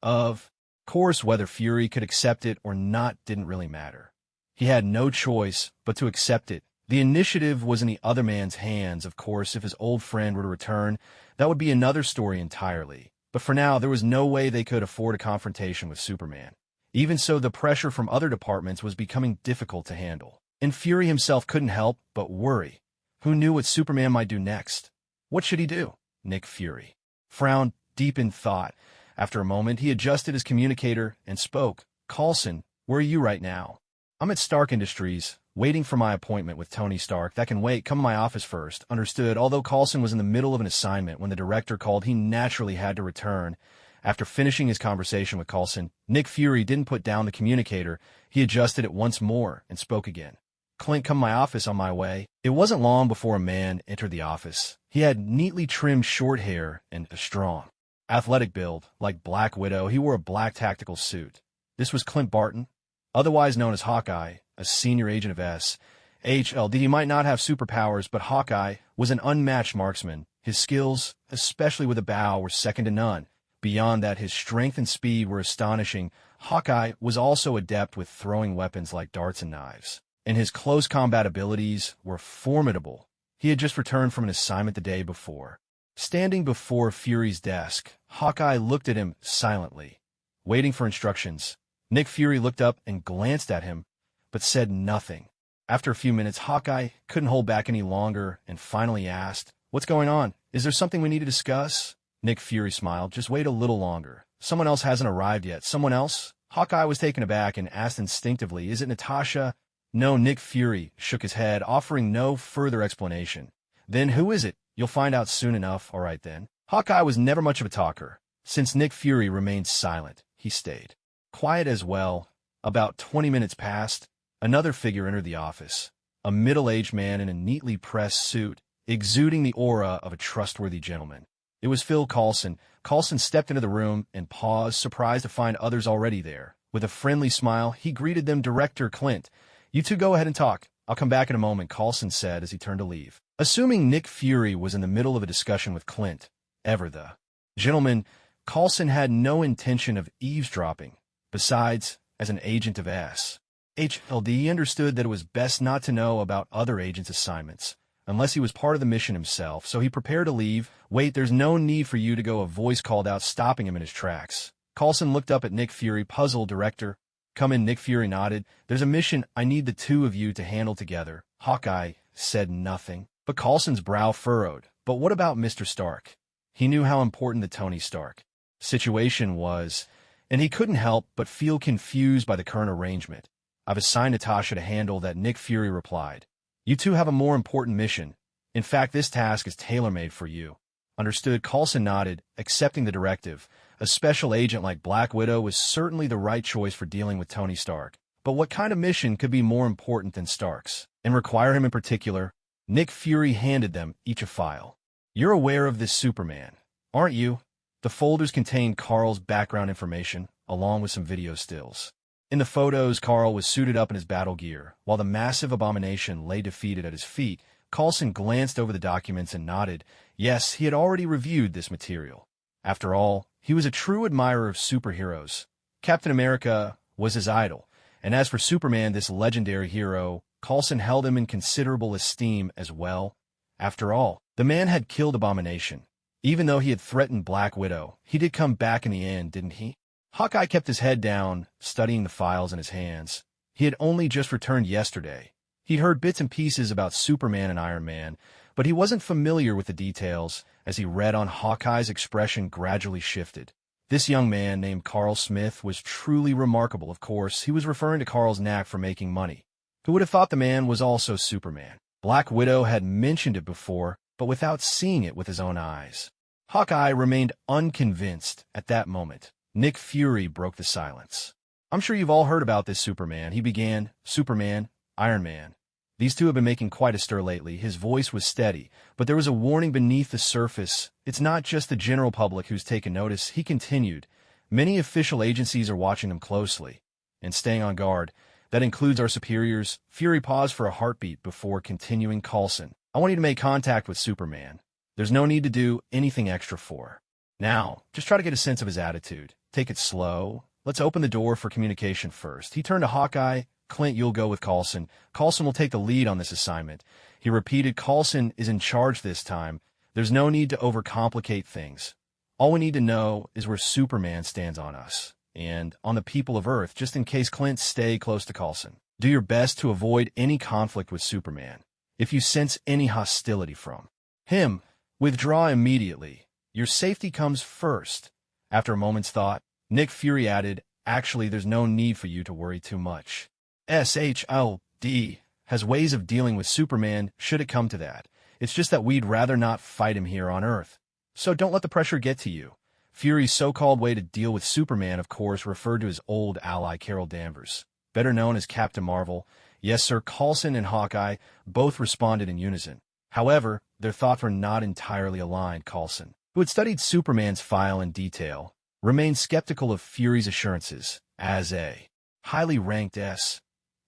Of course, whether Fury could accept it or not didn't really matter. He had no choice but to accept it. The initiative was in the other man's hands. Of course, if his old friend were to return, that would be another story entirely. But for now, there was no way they could afford a confrontation with Superman. Even so, the pressure from other departments was becoming difficult to handle. And Fury himself couldn't help but worry. Who knew what Superman might do next? What should he do? Nick Fury frowned, deep in thought. After a moment, he adjusted his communicator and spoke. Coulson, where are you right now? I'm at Stark Industries, waiting for my appointment with Tony Stark. That can wait. Come to my office first. Understood. Although Coulson was in the middle of an assignment when the director called, he naturally had to return. After finishing his conversation with Coulson, Nick Fury didn't put down the communicator. He adjusted it once more and spoke again. Clint, come to my office, on my way. It wasn't long before a man entered the office. He had neatly trimmed short hair and a strong, athletic build. Like Black Widow, he wore a black tactical suit. This was Clint Barton, otherwise known as Hawkeye, a senior agent of S.H.L.D. He might not have superpowers, but Hawkeye was an unmatched marksman. His skills, especially with a bow, were second to none. Beyond that, his strength and speed were astonishing. Hawkeye was also adept with throwing weapons like darts and knives, and his close combat abilities were formidable. He had just returned from an assignment the day before. Standing before Fury's desk, Hawkeye looked at him silently, waiting for instructions. Nick Fury looked up and glanced at him, but said nothing. After a few minutes, Hawkeye couldn't hold back any longer and finally asked, "What's going on? Is there something we need to discuss?" Nick Fury smiled. "Just wait a little longer. Someone else hasn't arrived yet." "Someone else?" Hawkeye was taken aback and asked instinctively, "Is it Natasha?" "No." Nick Fury shook his head, offering no further explanation. "Then who is it?" "You'll find out soon enough." "All right then." Hawkeye was never much of a talker. Since Nick Fury remained silent, he stayed quiet as well. About 20 minutes passed. Another figure entered the office, a middle-aged man in a neatly pressed suit, exuding the aura of a trustworthy gentleman. It was Phil Coulson. Coulson stepped into the room and paused, surprised to find others already there. With a friendly smile, he greeted them. "Director Clint, you two go ahead and talk. I'll come back in a moment," Coulson said as he turned to leave. Assuming Nick Fury was in the middle of a discussion with Clint, ever the gentleman, Coulson had no intention of eavesdropping. Besides, as an agent of S.H.L.D., he understood that it was best not to know about other agents' assignments, unless he was part of the mission himself, so he prepared to leave. "Wait, there's no need for you to go," a voice called out, stopping him in his tracks. Coulson looked up at Nick Fury, puzzled. "Director, come in." Nick Fury nodded. "There's a mission I need the two of you to handle together." Hawkeye said nothing, but Coulson's brow furrowed. "But what about Mr. Stark?" He knew how important the Tony Stark situation was, and he couldn't help but feel confused by the current arrangement. "I've assigned Natasha to handle that," Nick Fury replied. "You two have a more important mission. In fact, this task is tailor-made for you." "Understood." Coulson nodded, accepting the directive. A special agent like Black Widow was certainly the right choice for dealing with Tony Stark. But what kind of mission could be more important than Stark's, and require him in particular? Nick Fury handed them each a file. "You're aware of this Superman, aren't you?" The folders contained Carl's background information, along with some video stills. In the photos, Carl was suited up in his battle gear, while the massive abomination lay defeated at his feet. Coulson glanced over the documents and nodded. Yes, he had already reviewed this material. After all, he was a true admirer of superheroes. Captain America was his idol, and as for Superman, this legendary hero, Coulson held him in considerable esteem as well. After all, the man had killed Abomination. Even though he had threatened Black Widow, he did come back in the end, didn't he? Hawkeye kept his head down, studying the files in his hands. He had only just returned yesterday. He'd heard bits and pieces about Superman and Iron Man, but he wasn't familiar with the details. As he read on, Hawkeye's expression gradually shifted. This young man named Carl Smith was truly remarkable. Of course, he was referring to Carl's knack for making money. Who would have thought the man was also Superman? Black Widow had mentioned it before, but without seeing it with his own eyes. Hawkeye remained unconvinced at that moment. Nick Fury broke the silence. "I'm sure you've all heard about this Superman," he began. "Superman, Iron Man. These two have been making quite a stir lately." His voice was steady, but there was a warning beneath the surface. "It's not just the general public who's taken notice," he continued. "Many official agencies are watching them closely and staying on guard. That includes our superiors." Fury paused for a heartbeat before continuing. "Coulson, I want you to make contact with Superman. There's no need to do anything extra for now. Just try to get a sense of his attitude. Take it slow. Let's open the door for communication first." He turned to Hawkeye. "Clint, you'll go with Coulson. Coulson will take the lead on this assignment." He repeated, "Coulson is in charge this time. There's no need to overcomplicate things. All we need to know is where Superman stands on us and on the people of Earth. Just in case, Clint, stay close to Coulson. Do your best to avoid any conflict with Superman. If you sense any hostility from him, withdraw immediately. Your safety comes first." After a moment's thought, Nick Fury added, "Actually, there's no need for you to worry too much. SHLD has ways of dealing with Superman should it come to that. It's just that we'd rather not fight him here on Earth. So don't let the pressure get to you." Fury's so-called way to deal with Superman, of course, referred to his old ally Carol Danvers, better known as Captain Marvel. "Yes, sir." Coulson and Hawkeye both responded in unison. However, their thoughts were not entirely aligned. Coulson, who had studied Superman's file in detail, remained skeptical of Fury's assurances. As a highly ranked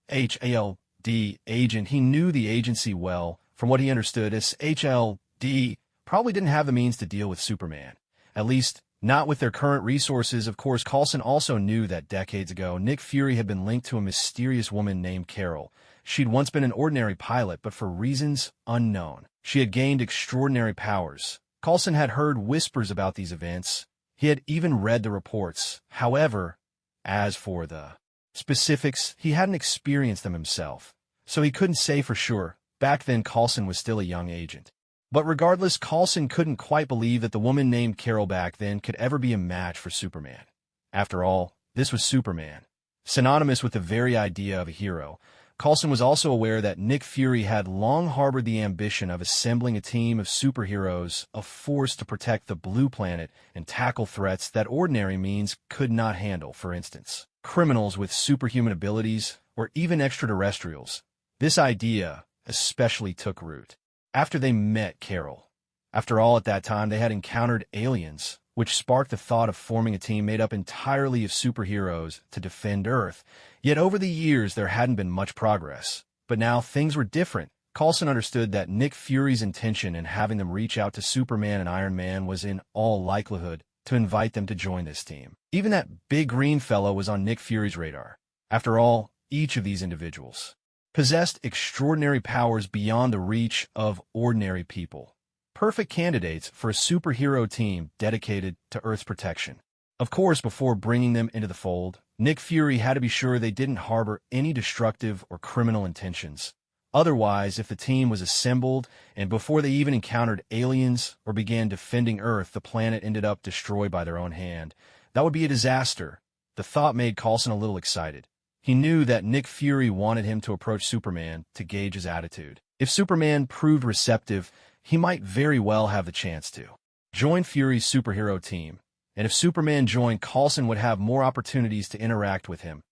SHLD agent, he knew the agency well. From what he understood, SHLD probably didn't have the means to deal with Superman, at least not with their current resources. Of course, Coulson also knew that decades ago, Nick Fury had been linked to a mysterious woman named Carol. She'd once been an ordinary pilot, but for reasons unknown, she had gained extraordinary powers. Coulson had heard whispers about these events. He had even read the reports. However, as for the specifics, he hadn't experienced them himself, so he couldn't say for sure. Back then, Coulson was still a young agent. But regardless, Coulson couldn't quite believe that the woman named Carol back then could ever be a match for Superman. After all, this was Superman, synonymous with the very idea of a hero. Coulson was also aware that Nick Fury had long harbored the ambition of assembling a team of superheroes, a force to protect the Blue Planet and tackle threats that ordinary means could not handle. For instance, criminals with superhuman abilities or even extraterrestrials. This idea especially took root after they met Carol. After all, at that time, they had encountered aliens, which sparked the thought of forming a team made up entirely of superheroes to defend Earth. Yet over the years, there hadn't been much progress. But now things were different. Coulson understood that Nick Fury's intention in having them reach out to Superman and Iron Man was in all likelihood to invite them to join this team. Even that big green fellow was on Nick Fury's radar. After all, each of these individuals possessed extraordinary powers beyond the reach of ordinary people. Perfect candidates for a superhero team dedicated to Earth's protection. Of course, before bringing them into the fold, Nick Fury had to be sure they didn't harbor any destructive or criminal intentions. Otherwise, if the team was assembled and before they even encountered aliens or began defending Earth, the planet ended up destroyed by their own hand, that would be a disaster. The thought made Coulson a little excited. He knew that Nick Fury wanted him to approach Superman to gauge his attitude. If Superman proved receptive, he might very well have the chance to join Fury's superhero team. And if Superman joined, Coulson would have more opportunities to interact with him.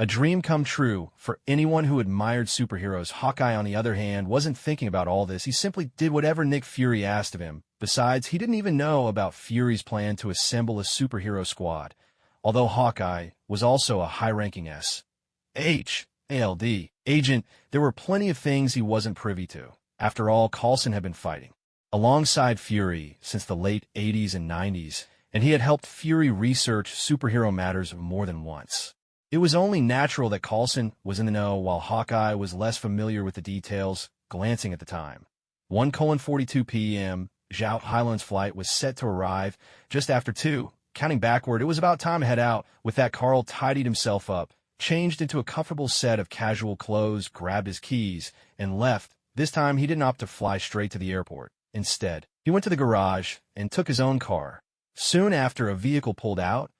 A dream come true for anyone who admired superheroes. Hawkeye, on the other hand, wasn't thinking about all this. He simply did whatever Nick Fury asked of him. Besides, he didn't even know about Fury's plan to assemble a superhero squad, although Hawkeye was also a high-ranking SHLD agent. There were plenty of things he wasn't privy to. After all, Coulson had been fighting alongside Fury since the late 80s and 90s, and he had helped Fury research superhero matters more than once. It was only natural that Coulson was in the know while Hawkeye was less familiar with the details. Glancing at the time, 1:42 p.m., Zhao Hailan's flight was set to arrive just after 2. Counting backward, it was about time to head out. With that, Carl tidied himself up, changed into a comfortable set of casual clothes, grabbed his keys, and left. This time, he didn't opt to fly straight to the airport. Instead, he went to the garage and took his own car. Soon after a vehicle pulled out,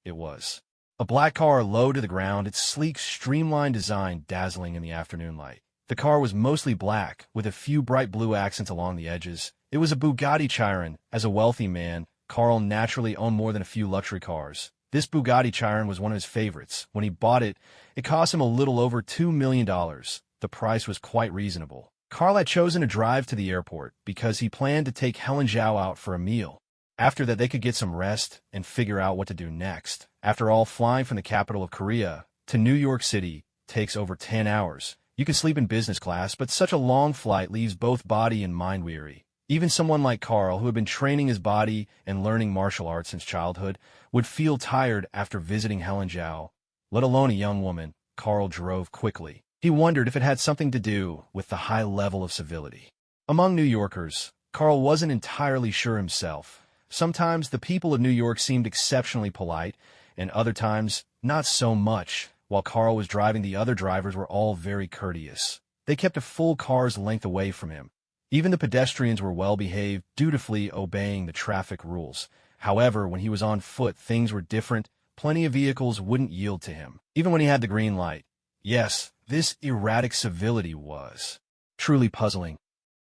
it was a black car low to the ground, its sleek, streamlined design dazzling in the afternoon light. The car was mostly black, with a few bright blue accents along the edges. It was a Bugatti Chiron. As a wealthy man, Carl naturally owned more than a few luxury cars. This Bugatti Chiron was one of his favorites. When he bought it, it cost him a little over $2 million. The price was quite reasonable. Carl had chosen to drive to the airport because he planned to take Helen Zhao out for a meal. After that, they could get some rest and figure out what to do next. After all, flying from the capital of Korea to New York City takes over 10 hours. You can sleep in business class, but such a long flight leaves both body and mind weary. Even someone like Carl, who had been training his body and learning martial arts since childhood, would feel tired after visiting Helen Zhao. Let alone a young woman. Carl drove quickly. He wondered if it had something to do with the high level of civility. Among New Yorkers, Carl wasn't entirely sure himself. Sometimes the people of New York seemed exceptionally polite, and other times, not so much. While Carl was driving, the other drivers were all very courteous. They kept a full car's length away from him. Even the pedestrians were well-behaved, dutifully obeying the traffic rules. However, when he was on foot, things were different. Plenty of vehicles wouldn't yield to him, even when he had the green light. Yes, this erratic civility was truly puzzling.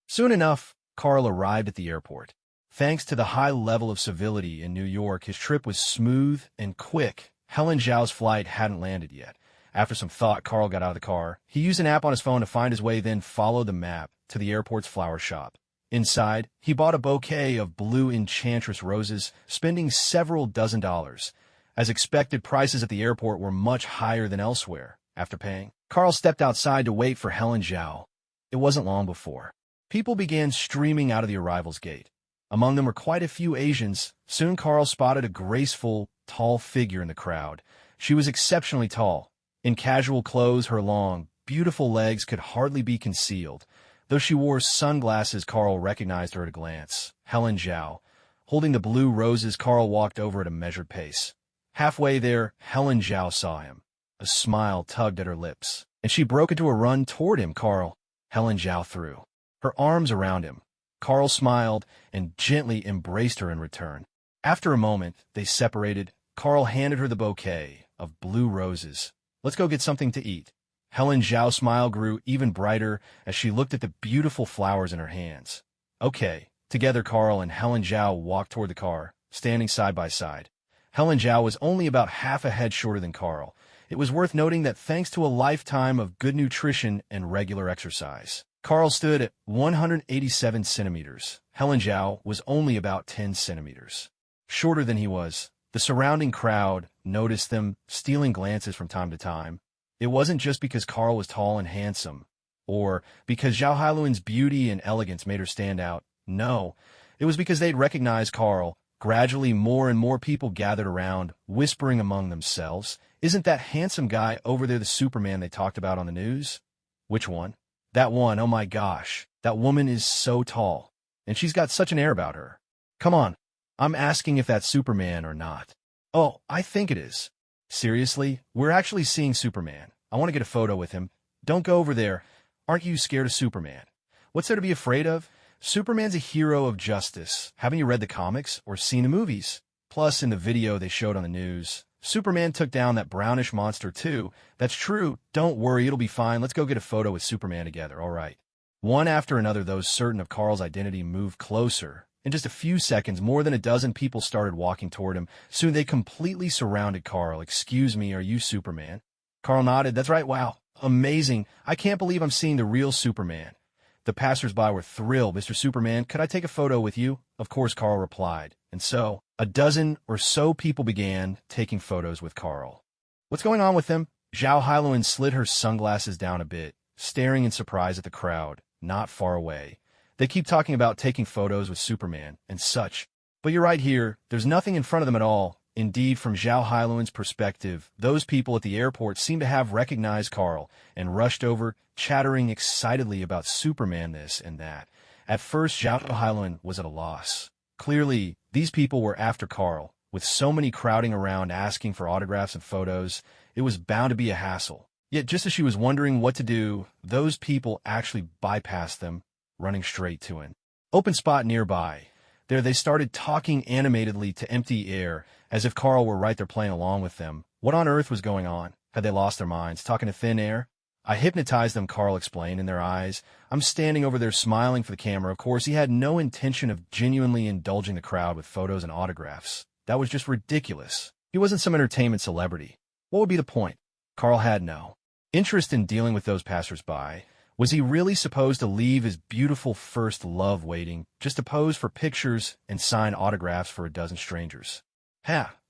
Soon enough, Carl arrived at the airport. Thanks to the high level of civility in New York, his trip was smooth and quick. Helen Zhao's flight hadn't landed yet. After some thought, Carl got out of the car. He used an app on his phone to find his way, then followed the map to the airport's flower shop. Inside, he bought a bouquet of blue enchantress roses, spending several dozen dollars. As expected, prices at the airport were much higher than elsewhere. After paying, Carl stepped outside to wait for Helen Zhao. It wasn't long before people began streaming out of the arrivals gate. Among them were quite a few Asians. Soon Carl spotted a graceful, tall figure in the crowd. She was exceptionally tall. In casual clothes, her long, beautiful legs could hardly be concealed. Though she wore sunglasses, Carl recognized her at a glance. Helen Zhao. Holding the blue roses, Carl walked over at a measured pace. Halfway there, Helen Zhao saw him. A smile tugged at her lips, and she broke into a run toward him. Helen Zhao threw her arms around him. Carl smiled and gently embraced her in return. After a moment, they separated. Carl handed her the bouquet of blue roses. "Let's go get something to eat." Helen Zhao's smile grew even brighter as she looked at the beautiful flowers in her hands. Okay. Together, Carl and Helen Zhao walked toward the car, standing side by side. Helen Zhao was only about half a head shorter than Carl. It was worth noting that thanks to a lifetime of good nutrition and regular exercise, Carl stood at 187 centimeters. Helen Zhao was only about 10 centimeters shorter than he was. The surrounding crowd noticed them, stealing glances from time to time. It wasn't just because Carl was tall and handsome, or because Zhao Hailuan's beauty and elegance made her stand out. No, it was because they'd recognized Carl. Gradually, more and more people gathered around, whispering among themselves, "Isn't that handsome guy over there the Superman they talked about on the news?" "Which one?" "That one, oh my gosh. That woman is so tall. And she's got such an air about her." "Come on. I'm asking if that's Superman or not." "Oh, I think it is." "Seriously? We're actually seeing Superman. I want to get a photo with him." "Don't go over there. Aren't you scared of Superman?" "What's there to be afraid of? Superman's a hero of justice. Haven't you read the comics or seen the movies? Plus, in the video they showed on the news, Superman took down that brownish monster too." "That's true. Don't worry, it'll be fine. Let's go get a photo with Superman together, all right." One after another, those certain of Carl's identity moved closer. In just a few seconds, more than a dozen people started walking toward him. Soon they completely surrounded Carl. "Excuse me, are you Superman?" Carl nodded. "That's right. Wow. Amazing. I can't believe I'm seeing the real Superman." The passersby were thrilled. "Mr. Superman, could I take a photo with you?" "Of course," Carl replied. And so, a dozen or so people began taking photos with Carl. "What's going on with them?" Zhao Hailuan slid her sunglasses down a bit, staring in surprise at the crowd, not far away. "They keep talking about taking photos with Superman and such. But you're right here. There's nothing in front of them at all." Indeed, from Zhao Hailuan's perspective, those people at the airport seemed to have recognized Carl and rushed over, chattering excitedly about Superman this and that. At first, Zhao Hailuan was at a loss. Clearly, these people were after Carl. With so many crowding around asking for autographs and photos, it was bound to be a hassle. Yet just as she was wondering what to do, those people actually bypassed them, running straight to an open spot nearby. There they started talking animatedly to empty air, as if Carl were right there playing along with them. What on earth was going on? Had they lost their minds, talking to thin air? I hypnotized them, Carl explained, in their eyes. I'm standing over there smiling for the camera. Of course, he had no intention of genuinely indulging the crowd with photos and autographs. That was just ridiculous. He wasn't some entertainment celebrity. What would be the point? Carl had no interest in dealing with those passers-by. Was he really supposed to leave his beautiful first love waiting just to pose for pictures and sign autographs for a dozen strangers?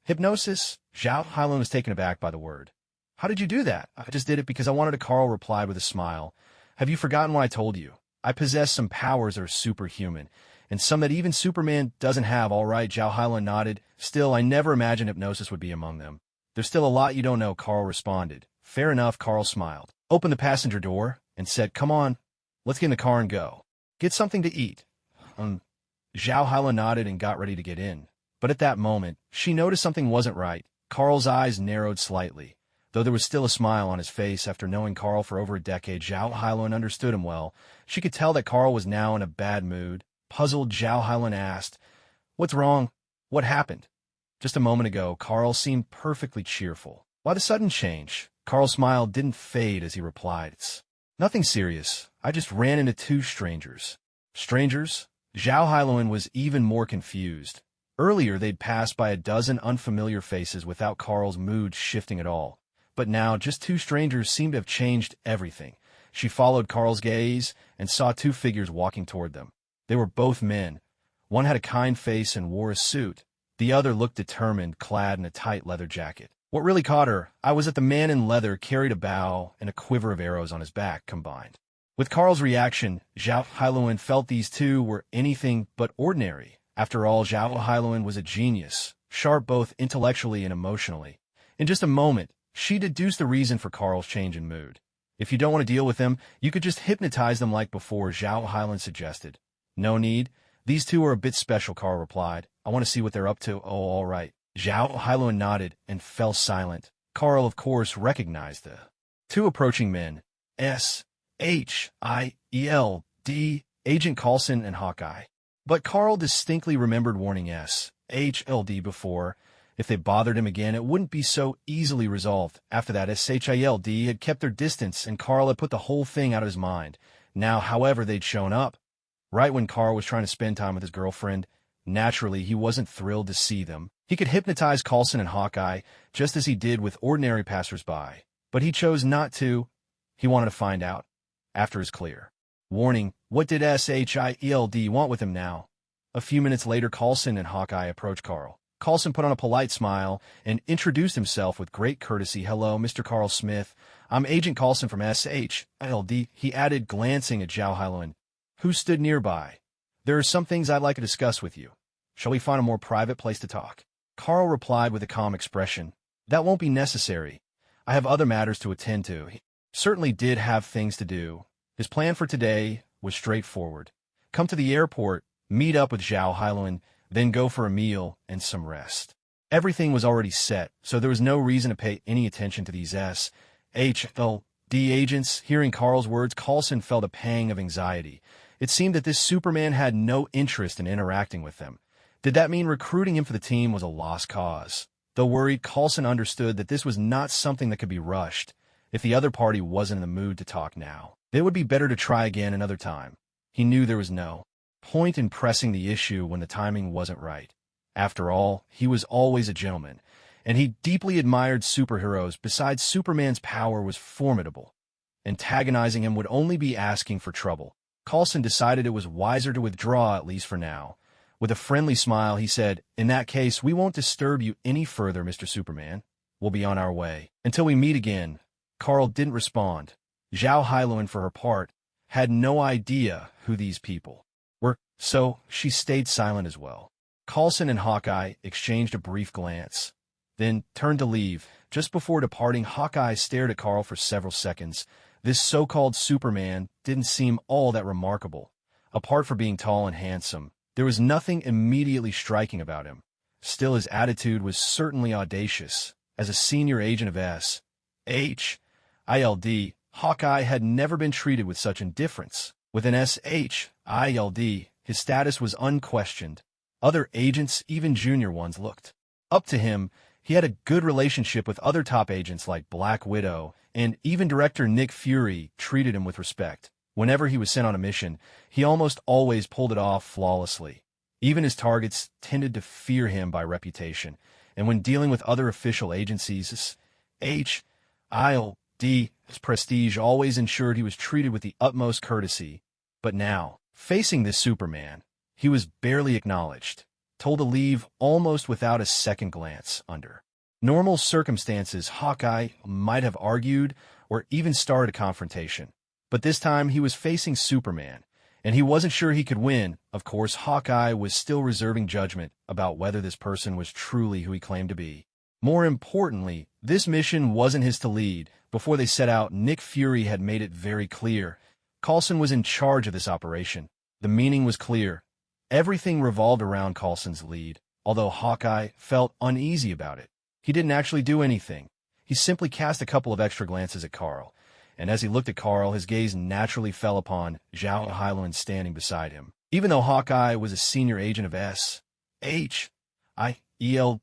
Hypnosis? Zhao Hailun was taken aback by the word. How did you do that? I just did it because I wanted to, Carl replied with a smile. Have you forgotten what I told you? I possess some powers that are superhuman, and some that even Superman doesn't have. All right, Zhao Hailun nodded. Still, I never imagined hypnosis would be among them. There's still a lot you don't know, Carl responded. Fair enough, Carl smiled. Opened the passenger door and said, come on, let's get in the car and go. Get something to eat. Zhao Hailun nodded and got ready to get in. But at that moment, she noticed something wasn't right. Carl's eyes narrowed slightly. Though there was still a smile on his face after knowing Carl for over a decade, Zhao Hailun understood him well. She could tell that Carl was now in a bad mood. Puzzled, Zhao Hailun asked, What's wrong? What happened? Just a moment ago, Carl seemed perfectly cheerful. Why the sudden change? Carl's smile didn't fade as he replied, It's nothing serious. I just ran into two strangers. Strangers? Zhao Hailun was even more confused. Earlier, they'd passed by a dozen unfamiliar faces without Carl's mood shifting at all. But now, just two strangers seemed to have changed everything. She followed Carl's gaze and saw two figures walking toward them. They were both men. One had a kind face and wore a suit. The other looked determined, clad in a tight leather jacket. What really caught her, was that the man in leather carried a bow and a quiver of arrows on his back combined. With Carl's reaction, Zhao Hailun felt these two were anything but ordinary. After all, Zhao Hailun was a genius, sharp both intellectually and emotionally. In just a moment, she deduced the reason for Carl's change in mood. If you don't want to deal with them, you could just hypnotize them like before, Zhao Hailun suggested. No need. These two are a bit special, Carl replied. I want to see what they're up to. Oh, all right. Zhao Hailun nodded and fell silent. Carl, of course, recognized the two approaching men. S-H-I-E-L-D, Agent Coulson and Hawkeye. But Carl distinctly remembered warning S-H-L-D before. If they bothered him again, it wouldn't be so easily resolved. After that, S-H-I-L-D had kept their distance, and Carl had put the whole thing out of his mind. Now, however, they'd shown up. Right when Carl was trying to spend time with his girlfriend, naturally, he wasn't thrilled to see them. He could hypnotize Coulson and Hawkeye, just as he did with ordinary passers-by. But he chose not to. He wanted to find out. After his clear warning, what did S-H-I-E-L-D want with him now? A few minutes later, Coulson and Hawkeye approached Carl. Coulson put on a polite smile and introduced himself with great courtesy. Hello, Mr. Carl Smith. I'm Agent Coulson from S-H-I-L-D, he added, glancing at Zhao Hailun, who stood nearby. There are some things I'd like to discuss with you. Shall we find a more private place to talk? Carl replied with a calm expression. That won't be necessary. I have other matters to attend to. He certainly did have things to do. His plan for today was straightforward. Come to the airport, meet up with Zhao Hailun, then go for a meal and some rest. Everything was already set, so there was no reason to pay any attention to these S-H-L-D agents. Hearing Carl's words, Coulson felt a pang of anxiety. It seemed that this Superman had no interest in interacting with them. Did that mean recruiting him for the team was a lost cause? Though worried, Coulson understood that this was not something that could be rushed. If the other party wasn't in the mood to talk now, it would be better to try again another time. He knew there was no point in pressing the issue when the timing wasn't right. After all, he was always a gentleman, and he deeply admired superheroes. Besides, Superman's power was formidable. Antagonizing him would only be asking for trouble. Coulson decided it was wiser to withdraw, at least for now. With a friendly smile, he said, In that case, we won't disturb you any further, Mr. Superman. We'll be on our way. Until we meet again. Carl didn't respond. Zhao Hailun, for her part, had no idea who these people were, so she stayed silent as well. Coulson and Hawkeye exchanged a brief glance, then turned to leave. Just before departing, Hawkeye stared at Carl for several seconds. This so-called Superman didn't seem all that remarkable. Apart from being tall and handsome, there was nothing immediately striking about him. Still, his attitude was certainly audacious. As a senior agent of S.H., Hawkeye had never been treated with such indifference. With an SHIELD, his status was unquestioned. Other agents, even junior ones, looked up to him. He had a good relationship with other top agents like Black Widow, and even director Nick Fury treated him with respect. Whenever he was sent on a mission, he almost always pulled it off flawlessly. Even his targets tended to fear him by reputation, and when dealing with other official agencies, his prestige always ensured he was treated with the utmost courtesy. But now, facing this Superman, he was barely acknowledged, told to leave almost without a second glance. Under normal circumstances, Hawkeye might have argued or even started a confrontation. But this time he was facing Superman, and he wasn't sure he could win. Of course, Hawkeye was still reserving judgment about whether this person was truly who he claimed to be. More importantly, this mission wasn't his to lead. Before they set out, Nick Fury had made it very clear. Coulson was in charge of this operation. The meaning was clear. Everything revolved around Coulson's lead, although Hawkeye felt uneasy about it. He didn't actually do anything. He simply cast a couple of extra glances at Carl, and as he looked at Carl, his gaze naturally fell upon Zhao Hailuan standing beside him. Even though Hawkeye was a senior agent of SHIELD,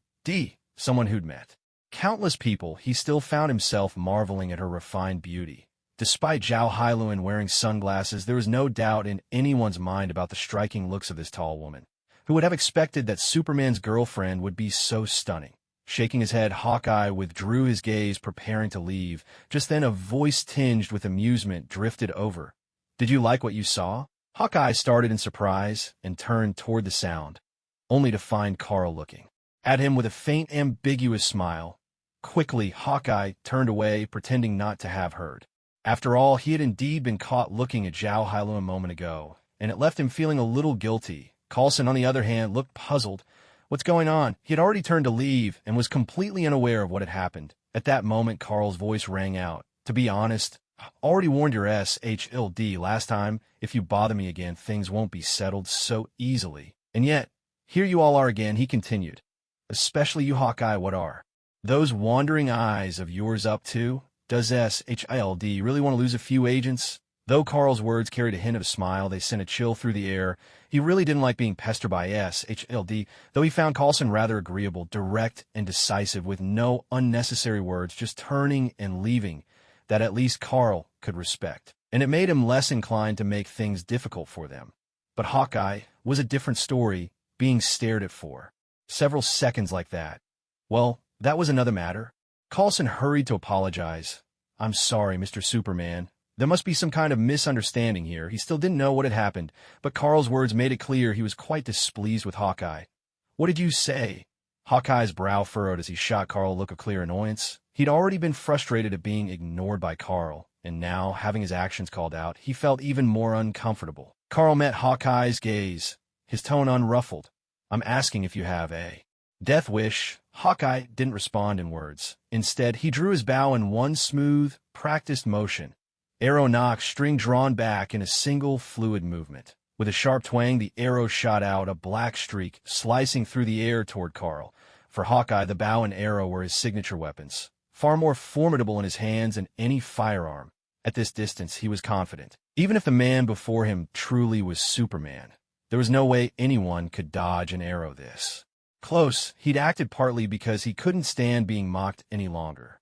someone who'd met countless people, he still found himself marveling at her refined beauty. Despite Zhao Hailuan wearing sunglasses, there was no doubt in anyone's mind about the striking looks of this tall woman. Who would have expected that Superman's girlfriend would be so stunning? Shaking his head, Hawkeye withdrew his gaze, preparing to leave. Just then a voice tinged with amusement drifted over. "Did you like what you saw?" Hawkeye started in surprise and turned toward the sound, only to find Carl looking at him with a faint, ambiguous smile. Quickly, Hawkeye turned away, pretending not to have heard. After all, he had indeed been caught looking at Zhao Hailuan a moment ago, and it left him feeling a little guilty. Coulson, on the other hand, looked puzzled. What's going on? He had already turned to leave and was completely unaware of what had happened. At that moment, Carl's voice rang out. "To be honest, I already warned your SHIELD last time. If you bother me again, things won't be settled so easily. And yet, here you all are again," he continued. "Especially you, Hawkeye, what are those wandering eyes of yours up to? Does SHIELD really want to lose a few agents?" Though Carl's words carried a hint of a smile, they sent a chill through the air. He really didn't like being pestered by SHIELD, though he found Coulson rather agreeable, direct, and decisive, with no unnecessary words, just turning and leaving, that at least Carl could respect. And it made him less inclined to make things difficult for them. But Hawkeye was a different story, being stared at for several seconds like that. Well, that was another matter. Coulson hurried to apologize. "I'm sorry, Mr. Superman. There must be some kind of misunderstanding here." He still didn't know what had happened, but Carl's words made it clear he was quite displeased with Hawkeye. "What did you say?" Hawkeye's brow furrowed as he shot Carl a look of clear annoyance. He'd already been frustrated at being ignored by Carl, and now, having his actions called out, he felt even more uncomfortable. Carl met Hawkeye's gaze, his tone unruffled. "I'm asking if you have a death wish." Hawkeye didn't respond in words. Instead, he drew his bow in one smooth, practiced motion. Arrow nock, string drawn back in a single fluid movement. With a sharp twang, the arrow shot out, a black streak, slicing through the air toward Carl. For Hawkeye, the bow and arrow were his signature weapons, far more formidable in his hands than any firearm. At this distance, he was confident. Even if the man before him truly was Superman, there was no way anyone could dodge an arrow this close. He'd acted partly because he couldn't stand being mocked any longer.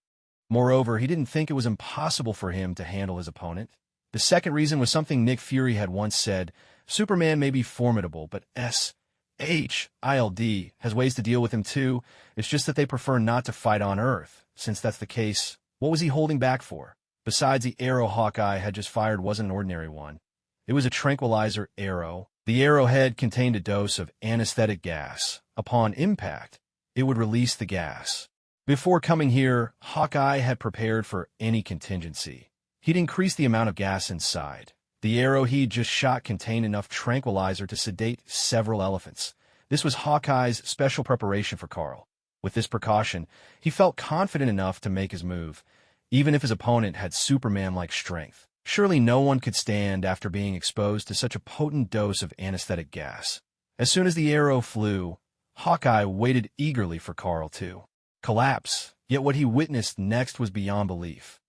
Moreover, he didn't think it was impossible for him to handle his opponent. The second reason was something Nick Fury had once said: Superman may be formidable, but SHIELD has ways to deal with him too. It's just that they prefer not to fight on Earth. Since that's the case, what was he holding back for? Besides, the arrow Hawkeye had just fired wasn't an ordinary one. It was a tranquilizer arrow. The arrowhead contained a dose of anesthetic gas. Upon impact, it would release the gas. Before coming here, Hawkeye had prepared for any contingency. He'd increased the amount of gas inside. The arrow he'd just shot contained enough tranquilizer to sedate several elephants. This was Hawkeye's special preparation for Carl. With this precaution, he felt confident enough to make his move, even if his opponent had Superman-like strength. Surely no one could stand after being exposed to such a potent dose of anesthetic gas. As soon as the arrow flew, Hawkeye waited eagerly for Carl to collapse, yet what he witnessed next was beyond belief.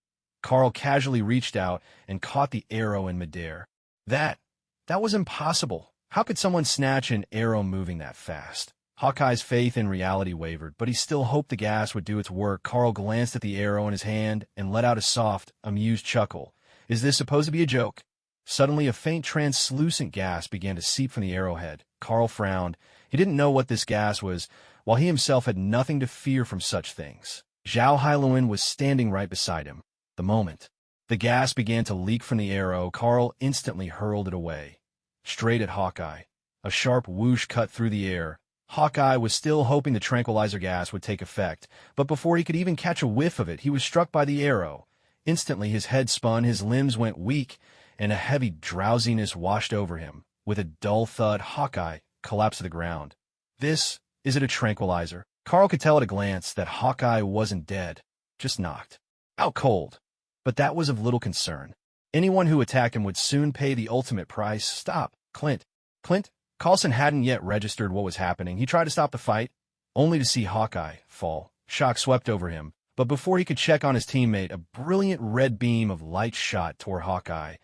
Carl casually reached out and caught the arrow in midair. That was impossible. How could someone snatch an arrow moving that fast? Hawkeye's faith in reality wavered, but he still hoped the gas would do its work. Carl glanced at the arrow in his hand and let out a soft, amused chuckle. Is this supposed to be a joke? Suddenly, a faint translucent gas began to seep from the arrowhead. Carl frowned. He didn't know what this gas was, while he himself had nothing to fear from such things. Zhao Hailuan was standing right beside him. The moment the gas began to leak from the arrow, Carl instantly hurled it away, straight at Hawkeye. A sharp whoosh cut through the air. Hawkeye was still hoping the tranquilizer gas would take effect, but before he could even catch a whiff of it, he was struck by the arrow. Instantly, his head spun, his limbs went weak, and a heavy drowsiness washed over him. With a dull thud, Hawkeye collapsed to the ground. Is it a tranquilizer? Carl could tell at a glance that Hawkeye wasn't dead, just knocked out cold. But that was of little concern. Anyone who attacked him would soon pay the ultimate price. Stop, Clint. Coulson hadn't yet registered what was happening. He tried to stop the fight, only to see Hawkeye fall. Shock swept over him, but before he could check on his teammate, a brilliant red beam of light shot toward Hawkeye.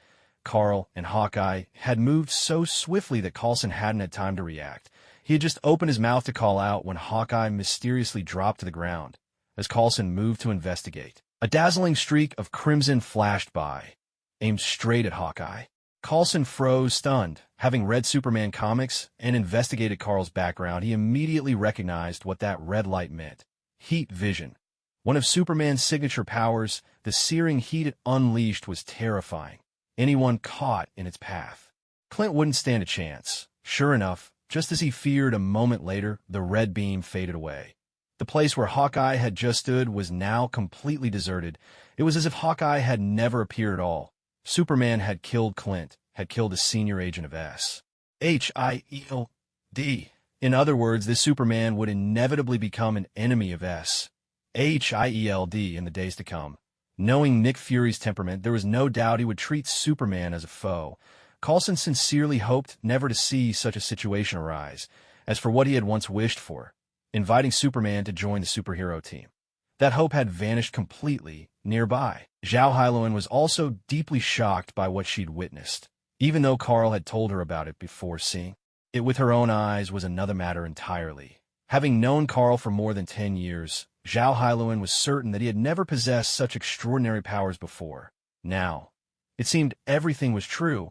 Carl and Hawkeye had moved so swiftly that Coulson hadn't had time to react. He had just opened his mouth to call out when Hawkeye mysteriously dropped to the ground. As Coulson moved to investigate, a dazzling streak of crimson flashed by, aimed straight at Hawkeye. Coulson froze, stunned. Having read Superman comics and investigated Carl's background, he immediately recognized what that red light meant. Heat vision. One of Superman's signature powers, the searing heat it unleashed was terrifying. Anyone caught in its path. Clint wouldn't stand a chance. Sure enough, just as he feared, a moment later, the red beam faded away. The place where Hawkeye had just stood was now completely deserted. It was as if Hawkeye had never appeared at all. Superman had killed Clint, had killed a senior agent of S.H.I.E.L.D. In other words, this Superman would inevitably become an enemy of S.H.I.E.L.D. in the days to come. Knowing Nick Fury's temperament, there was no doubt he would treat Superman as a foe. Coulson sincerely hoped never to see such a situation arise. As for what he had once wished for, inviting Superman to join the superhero team, that hope had vanished completely. Nearby, Zhao Hailuan was also deeply shocked by what she'd witnessed. Even though Carl had told her about it before, seeing it with her own eyes was another matter entirely. Having known Carl for more than 10 years, Zhao Hailuan was certain that he had never possessed such extraordinary powers before. Now, it seemed everything was true.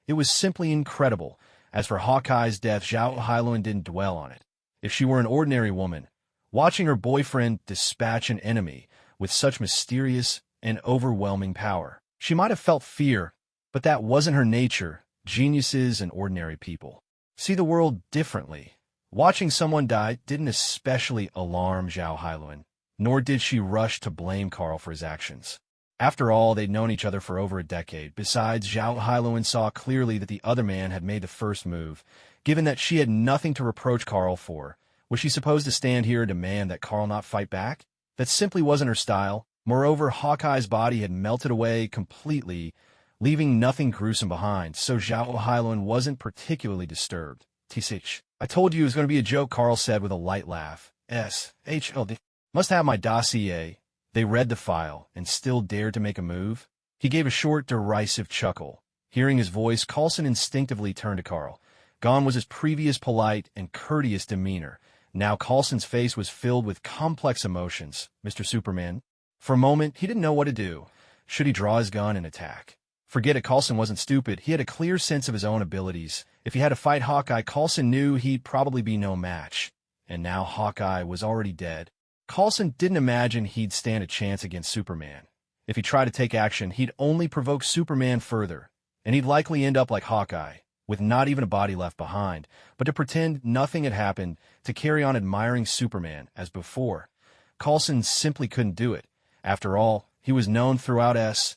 It was simply incredible. As for Hawkeye's death, Zhao Hailuan didn't dwell on it. If she were an ordinary woman, watching her boyfriend dispatch an enemy with such mysterious and overwhelming power, she might have felt fear, but that wasn't her nature. Geniuses and ordinary people see the world differently. Watching someone die didn't especially alarm Zhao Hailuan, nor did she rush to blame Carl for his actions. After all, they'd known each other for over a decade. Besides, Zhao Hailuan saw clearly that the other man had made the first move. Given that she had nothing to reproach Carl for, was she supposed to stand here and demand that Carl not fight back? That simply wasn't her style. Moreover, Hawkeye's body had melted away completely, leaving nothing gruesome behind, so Zhao Hailuan wasn't particularly disturbed. "Tsh, I told you it was going to be a joke," Carl said with a light laugh. "S.H.L.D. Must have my dossier." They read the file and still dared to make a move. He gave a short, derisive chuckle. Hearing his voice, Coulson instinctively turned to Carl. Gone was his previous polite and courteous demeanor. Now Coulson's face was filled with complex emotions. "Mr. Superman." For a moment, he didn't know what to do. Should he draw his gun and attack? Forget it, Coulson wasn't stupid. He had a clear sense of his own abilities. If he had to fight Hawkeye, Coulson knew he'd probably be no match. And now Hawkeye was already dead. Coulson didn't imagine he'd stand a chance against Superman. If he tried to take action, he'd only provoke Superman further, and he'd likely end up like Hawkeye, with not even a body left behind, but to pretend nothing had happened, to carry on admiring Superman as before. Coulson simply couldn't do it. After all, he was known throughout S.H.I.L.D.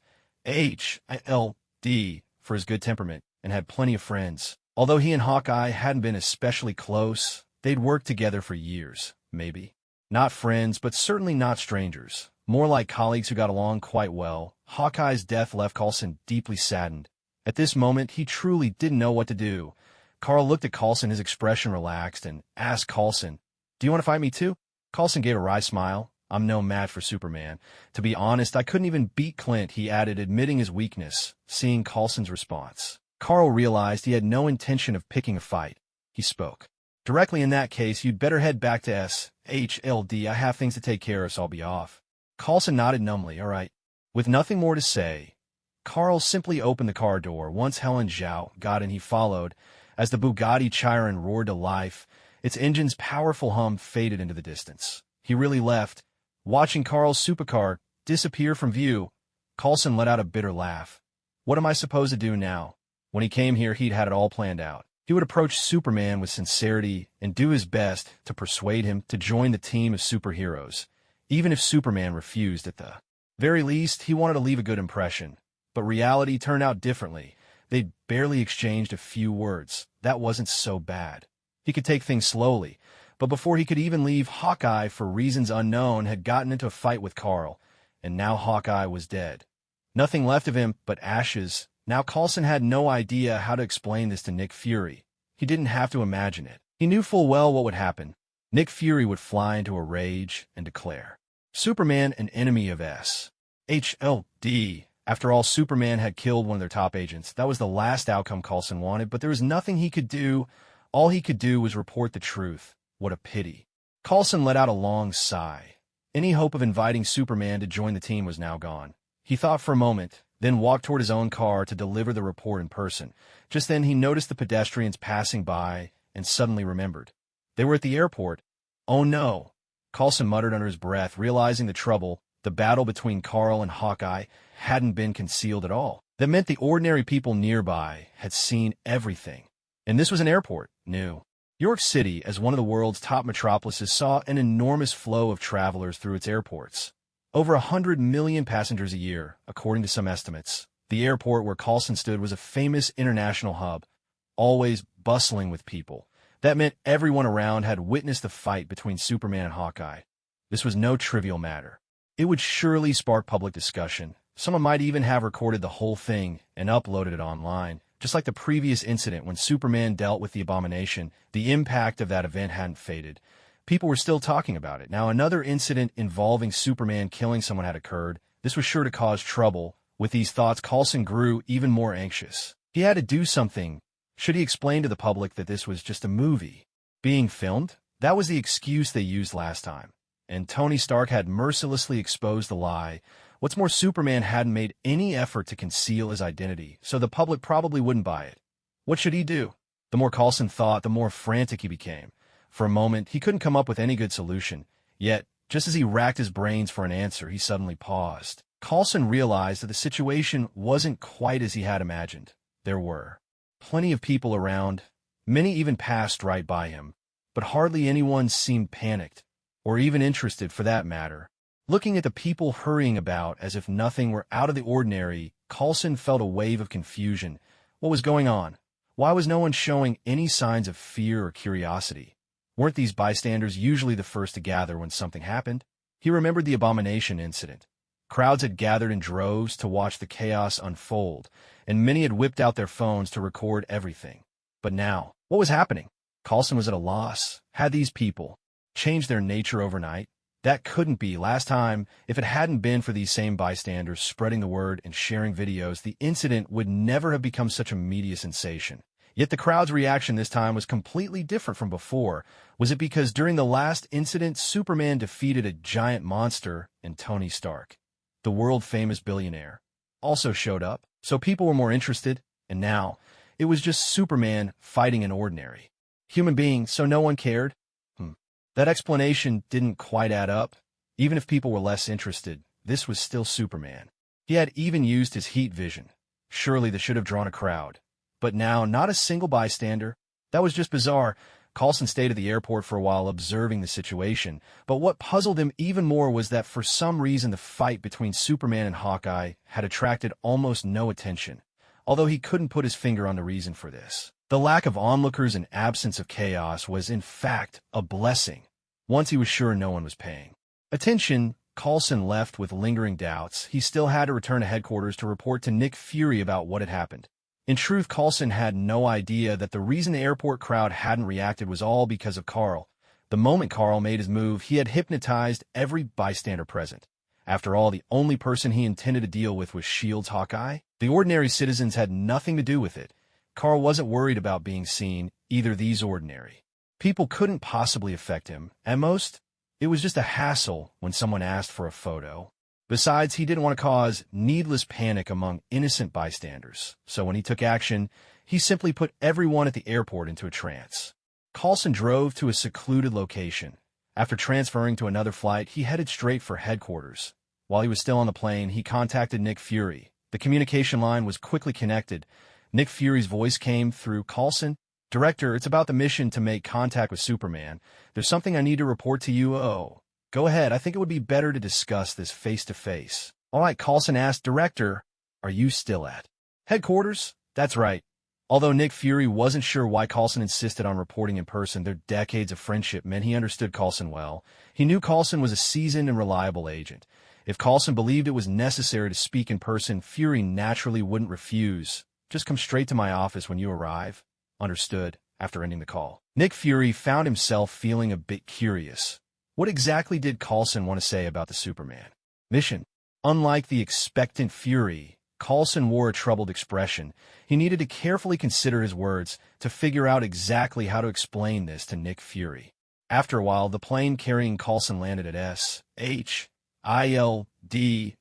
for his good temperament, and had plenty of friends. Although he and Hawkeye hadn't been especially close, they'd worked together for years, maybe. Not friends, but certainly not strangers. More like colleagues who got along quite well. Hawkeye's death left Coulson deeply saddened. At this moment, he truly didn't know what to do. Carl looked at Coulson, his expression relaxed, and asked Coulson, "Do you want to fight me too?" Coulson gave a wry smile. I'm no match for Superman. To be honest, I couldn't even beat Clint, he added, admitting his weakness, seeing Coulson's response. Carl realized he had no intention of picking a fight. He spoke. Directly, in that case, you'd better head back to SHLD. I have things to take care of, so I'll be off. Coulson nodded numbly. All right. With nothing more to say, Carl simply opened the car door. Once Helen Zhao got in, he followed. As the Bugatti Chiron roared to life, its engine's powerful hum faded into the distance. He really left. Watching Carl's supercar disappear from view, Coulson let out a bitter laugh. What am I supposed to do now? When he came here, he'd had it all planned out. He would approach Superman with sincerity and do his best to persuade him to join the team of superheroes, even if Superman refused. At the very least, he wanted to leave a good impression. But reality turned out differently. They'd barely exchanged a few words. That wasn't so bad. He could take things slowly, but before he could even leave, Hawkeye, for reasons unknown, had gotten into a fight with Carl, and now Hawkeye was dead. Nothing left of him but ashes. Now Coulson had no idea how to explain this to Nick Fury. He didn't have to imagine it. He knew full well what would happen. Nick Fury would fly into a rage and declare, Superman an enemy of SHLD. After all, Superman had killed one of their top agents. That was the last outcome Coulson wanted, but there was nothing he could do. All he could do was report the truth. What a pity. Coulson let out a long sigh. Any hope of inviting Superman to join the team was now gone. He thought for a moment, then walked toward his own car to deliver the report in person. Just then he noticed the pedestrians passing by and suddenly remembered. They were at the airport. Oh no, Coulson muttered under his breath, realizing the trouble. The battle between Carl and Hawkeye hadn't been concealed at all. That meant the ordinary people nearby had seen everything. And this was an airport. New York City, as one of the world's top metropolises, saw an enormous flow of travelers through its airports. Over 100 million passengers a year, according to some estimates. The airport where Coulson stood was a famous international hub, always bustling with people. That meant everyone around had witnessed the fight between Superman and Hawkeye. This was no trivial matter. It would surely spark public discussion. Someone might even have recorded the whole thing and uploaded it online. Just like the previous incident when Superman dealt with the Abomination, the impact of that event hadn't faded. People were still talking about it. Now, another incident involving Superman killing someone had occurred. This was sure to cause trouble. With these thoughts, Coulson grew even more anxious. He had to do something. Should he explain to the public that this was just a movie being filmed? That was the excuse they used last time. And Tony Stark had mercilessly exposed the lie. What's more, Superman hadn't made any effort to conceal his identity, so the public probably wouldn't buy it. What should he do? The more Coulson thought, the more frantic he became. For a moment, he couldn't come up with any good solution. Yet, just as he racked his brains for an answer, he suddenly paused. Coulson realized that the situation wasn't quite as he had imagined. There were plenty of people around. Many even passed right by him. But hardly anyone seemed panicked, or even interested for that matter. Looking at the people hurrying about as if nothing were out of the ordinary, Coulson felt a wave of confusion. What was going on? Why was no one showing any signs of fear or curiosity? Weren't these bystanders usually the first to gather when something happened? He remembered the Abomination incident. Crowds had gathered in droves to watch the chaos unfold, and many had whipped out their phones to record everything. But now, what was happening? Coulson was at a loss. Had these people changed their nature overnight? That couldn't be. Last time, if it hadn't been for these same bystanders spreading the word and sharing videos, the incident would never have become such a media sensation. Yet the crowd's reaction this time was completely different from before. Was it because during the last incident, Superman defeated a giant monster and Tony Stark, the world-famous billionaire, also showed up? So people were more interested, and now it was just Superman fighting an ordinary human being, so no one cared? That explanation didn't quite add up. Even if people were less interested, this was still Superman. He had even used his heat vision. Surely this should have drawn a crowd. But now, not a single bystander. That was just bizarre. Coulson stayed at the airport for a while observing the situation, but what puzzled him even more was that for some reason the fight between Superman and Hawkeye had attracted almost no attention, although he couldn't put his finger on the reason for this. The lack of onlookers and absence of chaos was, in fact, a blessing. Once he was sure no one was paying attention, Coulson left with lingering doubts. He still had to return to headquarters to report to Nick Fury about what had happened. In truth, Coulson had no idea that the reason the airport crowd hadn't reacted was all because of Carl. The moment Carl made his move, he had hypnotized every bystander present. After all, the only person he intended to deal with was S.H.I.E.L.D.'s Hawkeye. The ordinary citizens had nothing to do with it. Carl wasn't worried about being seen, either. These ordinary people couldn't possibly affect him. At most, it was just a hassle when someone asked for a photo. Besides, he didn't want to cause needless panic among innocent bystanders. So when he took action, he simply put everyone at the airport into a trance. Coulson drove to a secluded location. After transferring to another flight, he headed straight for headquarters. While he was still on the plane, he contacted Nick Fury. The communication line was quickly connected. Nick Fury's voice came through. Coulson, Director, it's about the mission to make contact with Superman. There's something I need to report to you. Oh, go ahead. I think it would be better to discuss this face-to-face. All right, Coulson asked. Director, are you still at headquarters? That's right. Although Nick Fury wasn't sure why Coulson insisted on reporting in person, their decades of friendship meant he understood Coulson well. He knew Coulson was a seasoned and reliable agent. If Coulson believed it was necessary to speak in person, Fury naturally wouldn't refuse. Just come straight to my office when you arrive. Understood. After ending the call, Nick Fury found himself feeling a bit curious. What exactly did Coulson want to say about the Superman mission? Unlike the expectant Fury, Coulson wore a troubled expression. He needed to carefully consider his words to figure out exactly how to explain this to Nick Fury. After a while, the plane carrying Coulson landed at S.H.I.E.L.D.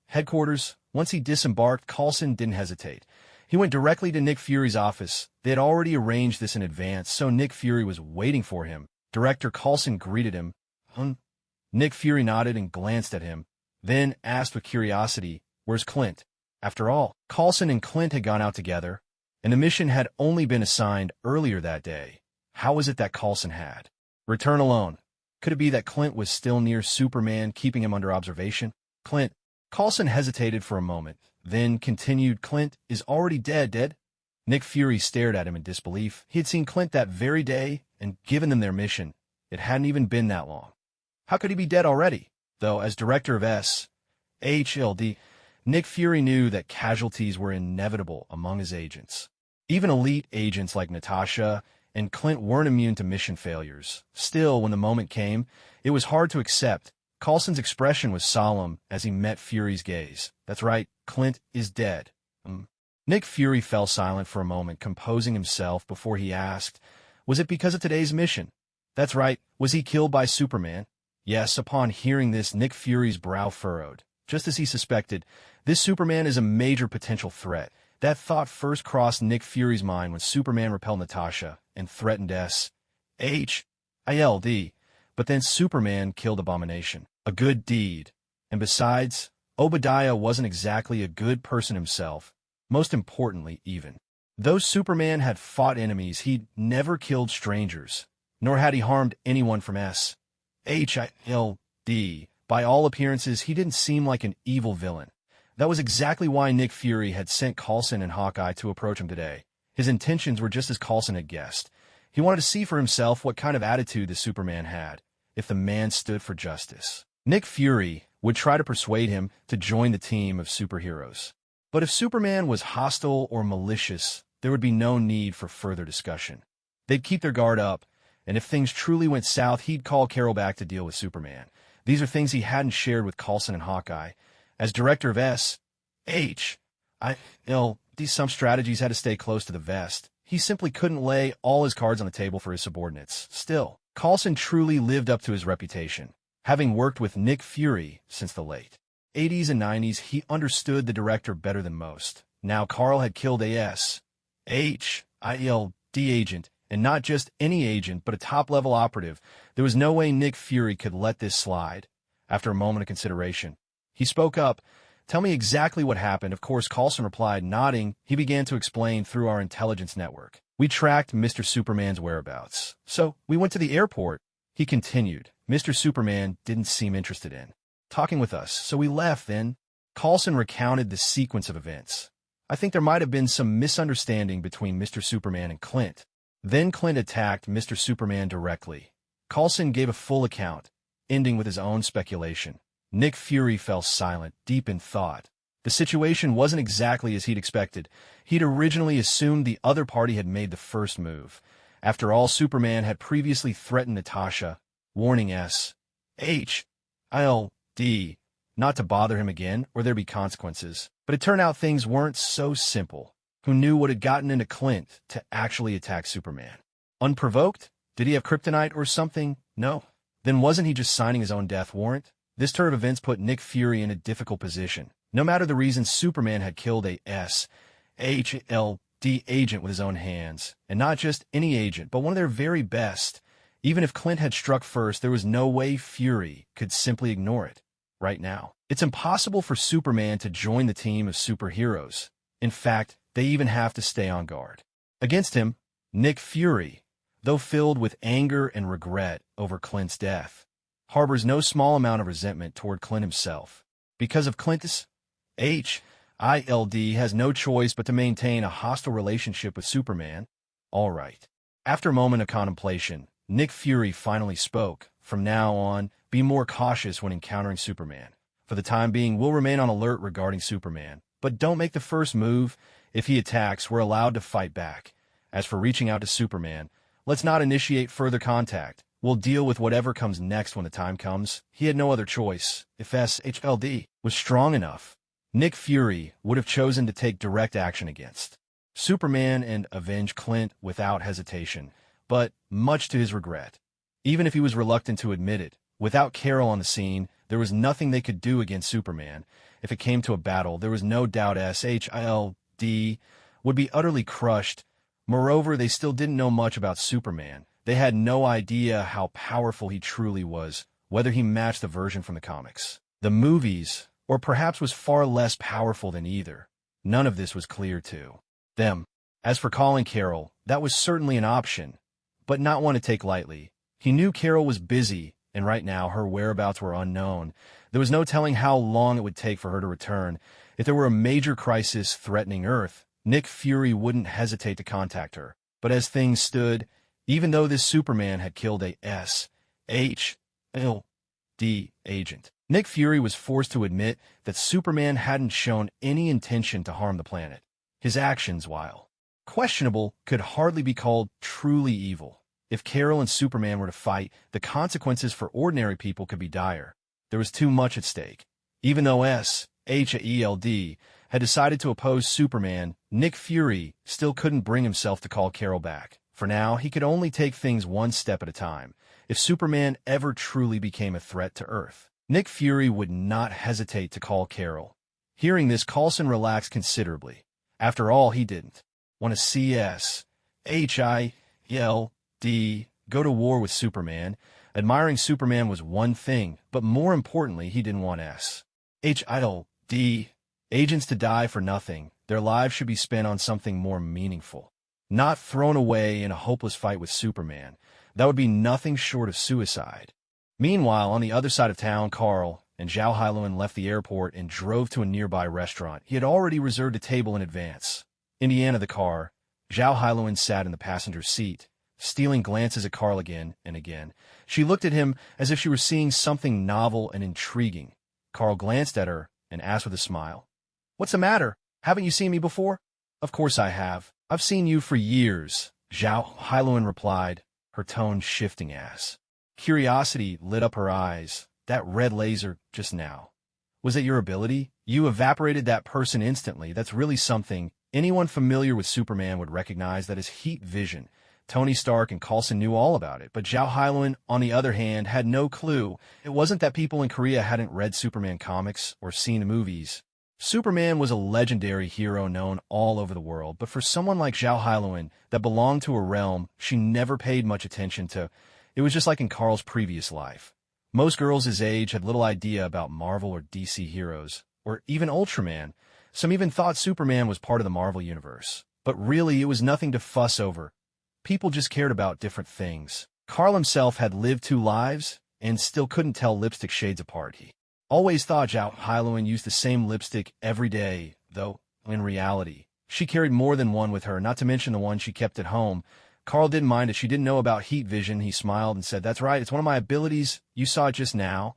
headquarters. Once he disembarked, Coulson didn't hesitate. He went directly to Nick Fury's office. They had already arranged this in advance, so Nick Fury was waiting for him. Director Coulson greeted him. Nick Fury nodded and glanced at him, then asked with curiosity, "Where's Clint?" After all, Coulson and Clint had gone out together, and the mission had only been assigned earlier that day. How was it that Coulson had returned alone? Could it be that Clint was still near Superman, keeping him under observation? Clint. Coulson hesitated for a moment, then continued. Clint is already dead. Nick Fury stared at him in disbelief. He had seen Clint that very day and given them their mission. It hadn't even been that long. How could he be dead already? Though, as director of S.H.I.E.L.D., Nick Fury knew that casualties were inevitable among his agents. Even elite agents like Natasha and Clint weren't immune to mission failures. Still, when the moment came, it was hard to accept. Coulson's expression was solemn as he met Fury's gaze. That's right, Clint is dead. Nick Fury fell silent for a moment, composing himself before he asked, was it because of today's mission? That's right, was he killed by Superman? Yes. Upon hearing this, Nick Fury's brow furrowed. Just as he suspected, this Superman is a major potential threat. That thought first crossed Nick Fury's mind when Superman repelled Natasha and threatened S.H.I.E.L.D., but then Superman killed Abomination. A good deed. And besides, Obadiah wasn't exactly a good person himself. Most importantly, even though Superman had fought enemies, he'd never killed strangers, nor had he harmed anyone from S.H.I.E.L.D. By all appearances, he didn't seem like an evil villain. That was exactly why Nick Fury had sent Coulson and Hawkeye to approach him today. His intentions were just as Coulson had guessed. He wanted to see for himself what kind of attitude the Superman had, if the man stood for justice. Nick Fury would try to persuade him to join the team of superheroes. But if Superman was hostile or malicious, there would be no need for further discussion. They'd keep their guard up, and if things truly went south, he'd call Carol back to deal with Superman. These are things he hadn't shared with Coulson and Hawkeye. As director of S.H.I.E.L.D., some strategies had to stay close to the vest. He simply couldn't lay all his cards on the table for his subordinates. Still, Coulson truly lived up to his reputation. Having worked with Nick Fury since the late 80s and 90s, he understood the director better than most. Now Carl had killed a S.H.I.E.L.D. agent, and not just any agent, but a top-level operative. There was no way Nick Fury could let this slide. After a moment of consideration, he spoke up. Tell me exactly what happened. Of course, Coulson replied, nodding. He began to explain. Through our intelligence network, we tracked Mr. Superman's whereabouts. So we went to the airport. He continued. Mr. Superman didn't seem interested in talking with us, so we left. Then Coulson recounted the sequence of events. I think there might have been some misunderstanding between Mr. Superman and Clint. Then Clint attacked Mr. Superman directly. Coulson gave a full account, ending with his own speculation. Nick Fury fell silent, deep in thought. The situation wasn't exactly as he'd expected. He'd originally assumed the other party had made the first move. After all, Superman had previously threatened Natasha, warning SHILD not to bother him again or there'd be consequences. But it turned out things weren't so simple. Who knew what had gotten into Clint to actually attack Superman? Unprovoked? Did he have kryptonite or something? No. Then wasn't he just signing his own death warrant? This turn of events put Nick Fury in a difficult position. No matter the reason, Superman had killed a SHILD agent with his own hands. And not just any agent, but one of their very best. Even if Clint had struck first, there was no way Fury could simply ignore it. Right now, it's impossible for Superman to join the team of superheroes. In fact, they even have to stay on guard. Against him, Nick Fury, though filled with anger and regret over Clint's death, harbors no small amount of resentment toward Clint himself. Because of Clint's HILD has no choice but to maintain a hostile relationship with Superman. All right. After a moment of contemplation, Nick Fury finally spoke. From now on, be more cautious when encountering Superman. For the time being, we'll remain on alert regarding Superman, but don't make the first move. If he attacks, we're allowed to fight back. As for reaching out to Superman, let's not initiate further contact. We'll deal with whatever comes next when the time comes. He had no other choice. If SHILD was strong enough, Nick Fury would have chosen to take direct action against Superman and avenge Clint without hesitation, but much to his regret. Even if he was reluctant to admit it, without Carol on the scene, there was nothing they could do against Superman. If it came to a battle, there was no doubt SHILD would be utterly crushed. Moreover, they still didn't know much about Superman. They had no idea how powerful he truly was, whether he matched the version from the comics, the movies, or perhaps was far less powerful than either. None of this was clear to them. As for calling Carol, that was certainly an option, but not one to take lightly. He knew Carol was busy, and right now her whereabouts were unknown. There was no telling how long it would take for her to return. If there were a major crisis threatening Earth, Nick Fury wouldn't hesitate to contact her. But as things stood, even though this Superman had killed a SHILD agent, Nick Fury was forced to admit that Superman hadn't shown any intention to harm the planet. His actions, while questionable, could hardly be called truly evil. If Carol and Superman were to fight, the consequences for ordinary people could be dire. There was too much at stake. Even though SHILD had decided to oppose Superman, Nick Fury still couldn't bring himself to call Carol back. For now, he could only take things one step at a time. If Superman ever truly became a threat to Earth, Nick Fury would not hesitate to call Carol. Hearing this, Coulson relaxed considerably. After all, he didn't want to see SHILD go to war with Superman. Admiring Superman was one thing, but more importantly, he didn't want SHILD agents to die for nothing. Their lives should be spent on something more meaningful, not thrown away in a hopeless fight with Superman. That would be nothing short of suicide. Meanwhile, on the other side of town, Carl and Zhao Hailuan left the airport and drove to a nearby restaurant. He had already reserved a table in advance. Indiana, the car, Zhao Hailuan sat in the passenger seat, stealing glances at Carl again and again. She looked at him as if she were seeing something novel and intriguing. Carl glanced at her and asked with a smile, "What's the matter? Haven't you seen me before?" "Of course I have. I've seen you for years," Zhao Hailuan replied, her tone shifting as curiosity lit up her eyes. "That red laser just now. Was it your ability? You evaporated that person instantly. That's really something. Anyone familiar with Superman would recognize that as heat vision. Tony Stark and Coulson knew all about it, but Zhao Hailuan, on the other hand, had no clue. It wasn't that people in Korea hadn't read Superman comics or seen the movies. Superman was a legendary hero known all over the world, but for someone like Zhao Hailuan that belonged to a realm she never paid much attention to, it was just like in Carl's previous life. Most girls his age had little idea about Marvel or DC heroes, or even Ultraman. Some even thought Superman was part of the Marvel universe. But really, it was nothing to fuss over. People just cared about different things. Carl himself had lived two lives and still couldn't tell lipstick shades apart. He always thought Zhao Hailuan used the same lipstick every day, though, in reality, she carried more than one with her, not to mention the one she kept at home. Carl didn't mind it. She didn't know about heat vision. He smiled and said, "That's right, it's one of my abilities. You saw it just now.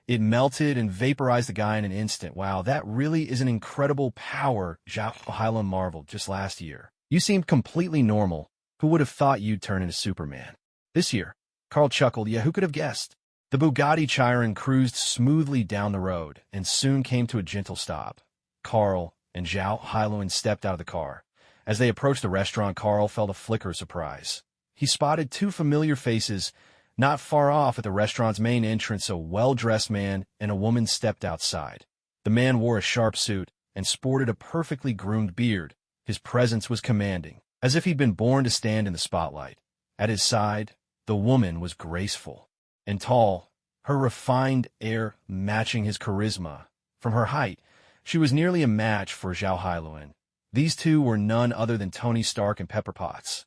It melted and vaporized the guy in an instant. Wow, that really is an incredible power," Zhao Hailuan marveled. "Just last year, you seemed completely normal. Who would have thought you'd turn into Superman?" "This year," Carl chuckled. Yeah, who could have guessed? The Bugatti Chiron cruised smoothly down the road and soon came to a gentle stop. Carl and Zhao Hailuan stepped out of the car. As they approached the restaurant, Carl felt a flicker of surprise. He spotted two familiar faces not far off at the restaurant's main entrance. A well-dressed man and a woman stepped outside. The man wore a sharp suit and sported a perfectly groomed beard. His presence was commanding, as if he'd been born to stand in the spotlight. At his side, the woman was graceful and tall, her refined air matching his charisma. From her height, she was nearly a match for Zhao Hailuan. These two were none other than Tony Stark and Pepper Potts.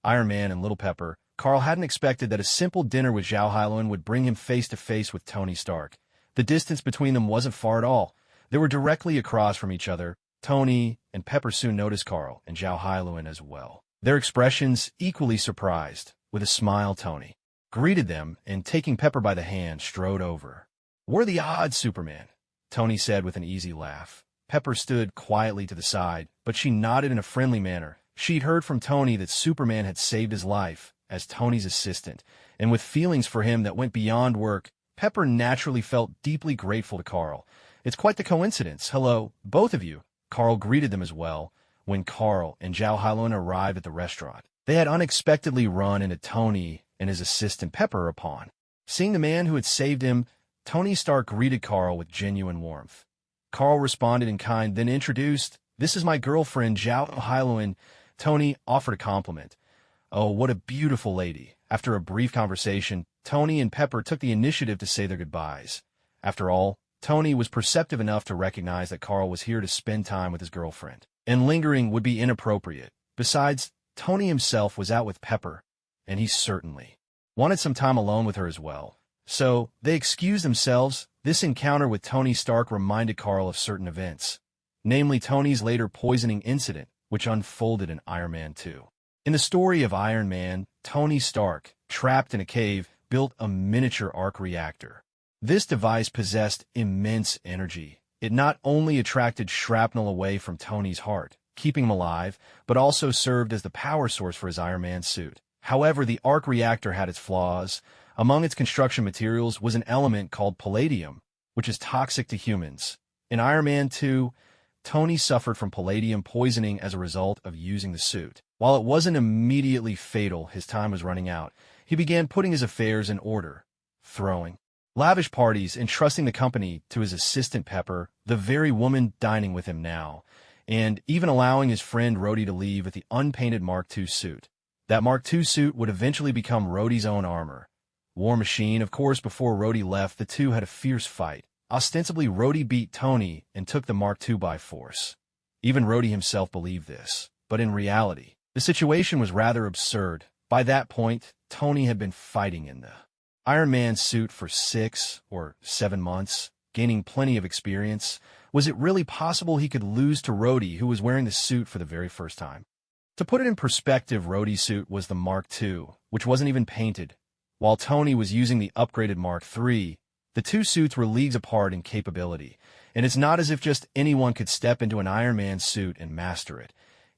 Iron Man and Little Pepper. Carl hadn't expected that a simple dinner with Zhao Hailuan would bring him face to face with Tony Stark. The distance between them wasn't far at all. They were directly across from each other. Tony and Pepper soon noticed Carl and Zhao Hailuan as well. Their expressions equally surprised. With a smile, Tony greeted them and, taking Pepper by the hand, strode over. "What are the odds, Superman?" Tony said with an easy laugh. Pepper stood quietly to the side, but she nodded in a friendly manner. She'd heard from Tony that Superman had saved his life as Tony's assistant, and with feelings for him that went beyond work, Pepper naturally felt deeply grateful to Carl. "It's quite the coincidence. Hello, both of you." Carl greeted them as well. When Carl and Zhao Hailuan arrived at the restaurant, they had unexpectedly run into Tony and his assistant Pepper upon. Seeing the man who had saved him, Tony Stark greeted Carl with genuine warmth. Carl responded in kind, then introduced, "This is my girlfriend, Zhao Hailuan." Tony offered a compliment. "Oh, what a beautiful lady." After a brief conversation, Tony and Pepper took the initiative to say their goodbyes. After all, Tony was perceptive enough to recognize that Carl was here to spend time with his girlfriend, and lingering would be inappropriate. Besides, Tony himself was out with Pepper, and he certainly wanted some time alone with her as well. So, they excused themselves. This encounter with Tony Stark reminded Carl of certain events, namely Tony's later poisoning incident, which unfolded in Iron Man 2. In the story of Iron Man, Tony Stark, trapped in a cave, built a miniature arc reactor. This device possessed immense energy. It not only attracted shrapnel away from Tony's heart, keeping him alive, but also served as the power source for his Iron Man suit. However, the arc reactor had its flaws. Among its construction materials was an element called palladium, which is toxic to humans. In Iron Man 2, Tony suffered from palladium poisoning as a result of using the suit. While it wasn't immediately fatal, his time was running out. He began putting his affairs in order, throwing lavish parties, entrusting the company to his assistant Pepper, the very woman dining with him now, and even allowing his friend Rhodey to leave with the unpainted Mark II suit. That Mark II suit would eventually become Rhodey's own armor. War Machine, of course. Before Rhodey left, the two had a fierce fight. Ostensibly, Rhodey beat Tony and took the Mark II by force. Even Rhodey himself believed this, but in reality, the situation was rather absurd. By that point, Tony had been fighting in the Iron Man suit for 6 or 7 months, gaining plenty of experience. Was it really possible he could lose to Rhodey, who was wearing the suit for the very first time? To put it in perspective, Rhodey's suit was the Mark II, which wasn't even painted, while Tony was using the upgraded Mark III. The two suits were leagues apart in capability, and it's not as if just anyone could step into an Iron Man suit and master it.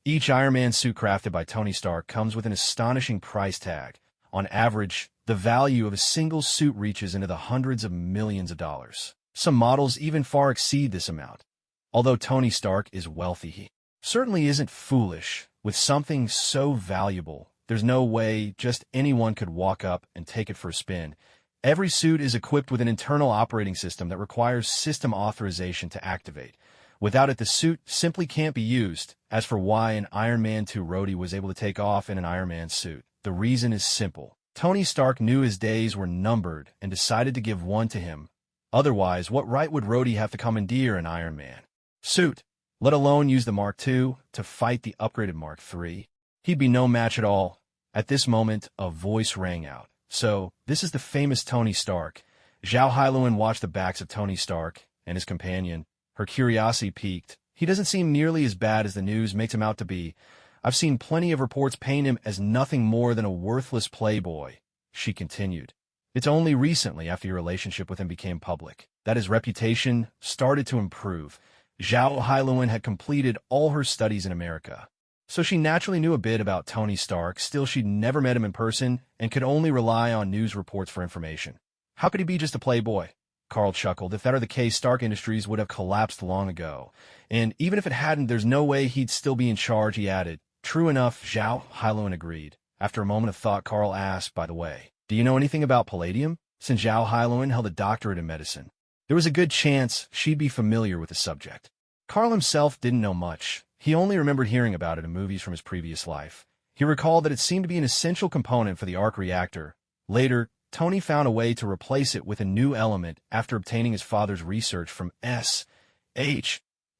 Each Iron Man suit crafted by Tony Stark comes with an astonishing price tag. On average, the value of a single suit reaches into the hundreds of millions of dollars. Some models even far exceed this amount. Although Tony Stark is wealthy, he certainly isn't foolish. With something so valuable, there's no way just anyone could walk up and take it for a spin. Every suit is equipped with an internal operating system that requires system authorization to activate. Without it, the suit simply can't be used. As for why an Iron Man 2 Rhodey was able to take off in an Iron Man suit, the reason is simple. Tony Stark knew his days were numbered and decided to give one to him. Otherwise, what right would Rhodey have to commandeer an Iron Man suit, let alone use the Mark II to fight the upgraded Mark III? He'd be no match at all. At this moment, a voice rang out. "So, this is the famous Tony Stark." Zhao Hailuan watched the backs of Tony Stark and his companion. Her curiosity piqued. "He doesn't seem nearly as bad as the news makes him out to be. I've seen plenty of reports paint him as nothing more than a worthless playboy," she continued. "It's only recently, after your relationship with him became public, that his reputation started to improve." Zhao Hailuan had completed all her studies in America. So she naturally knew a bit about Tony Stark. Still, she'd never met him in person and could only rely on news reports for information. How could he be just a playboy? Carl chuckled. If that were the case, Stark Industries would have collapsed long ago. And even if it hadn't, there's no way he'd still be in charge, he added. True enough, Zhao Hailuan agreed. After a moment of thought, Carl asked, by the way, do you know anything about palladium? Since Zhao Hailuan held a doctorate in medicine, there was a good chance she'd be familiar with the subject. Carl himself didn't know much. He only remembered hearing about it in movies from his previous life. He recalled that it seemed to be an essential component for the arc reactor. Later, Tony found a way to replace it with a new element after obtaining his father's research from SHLD.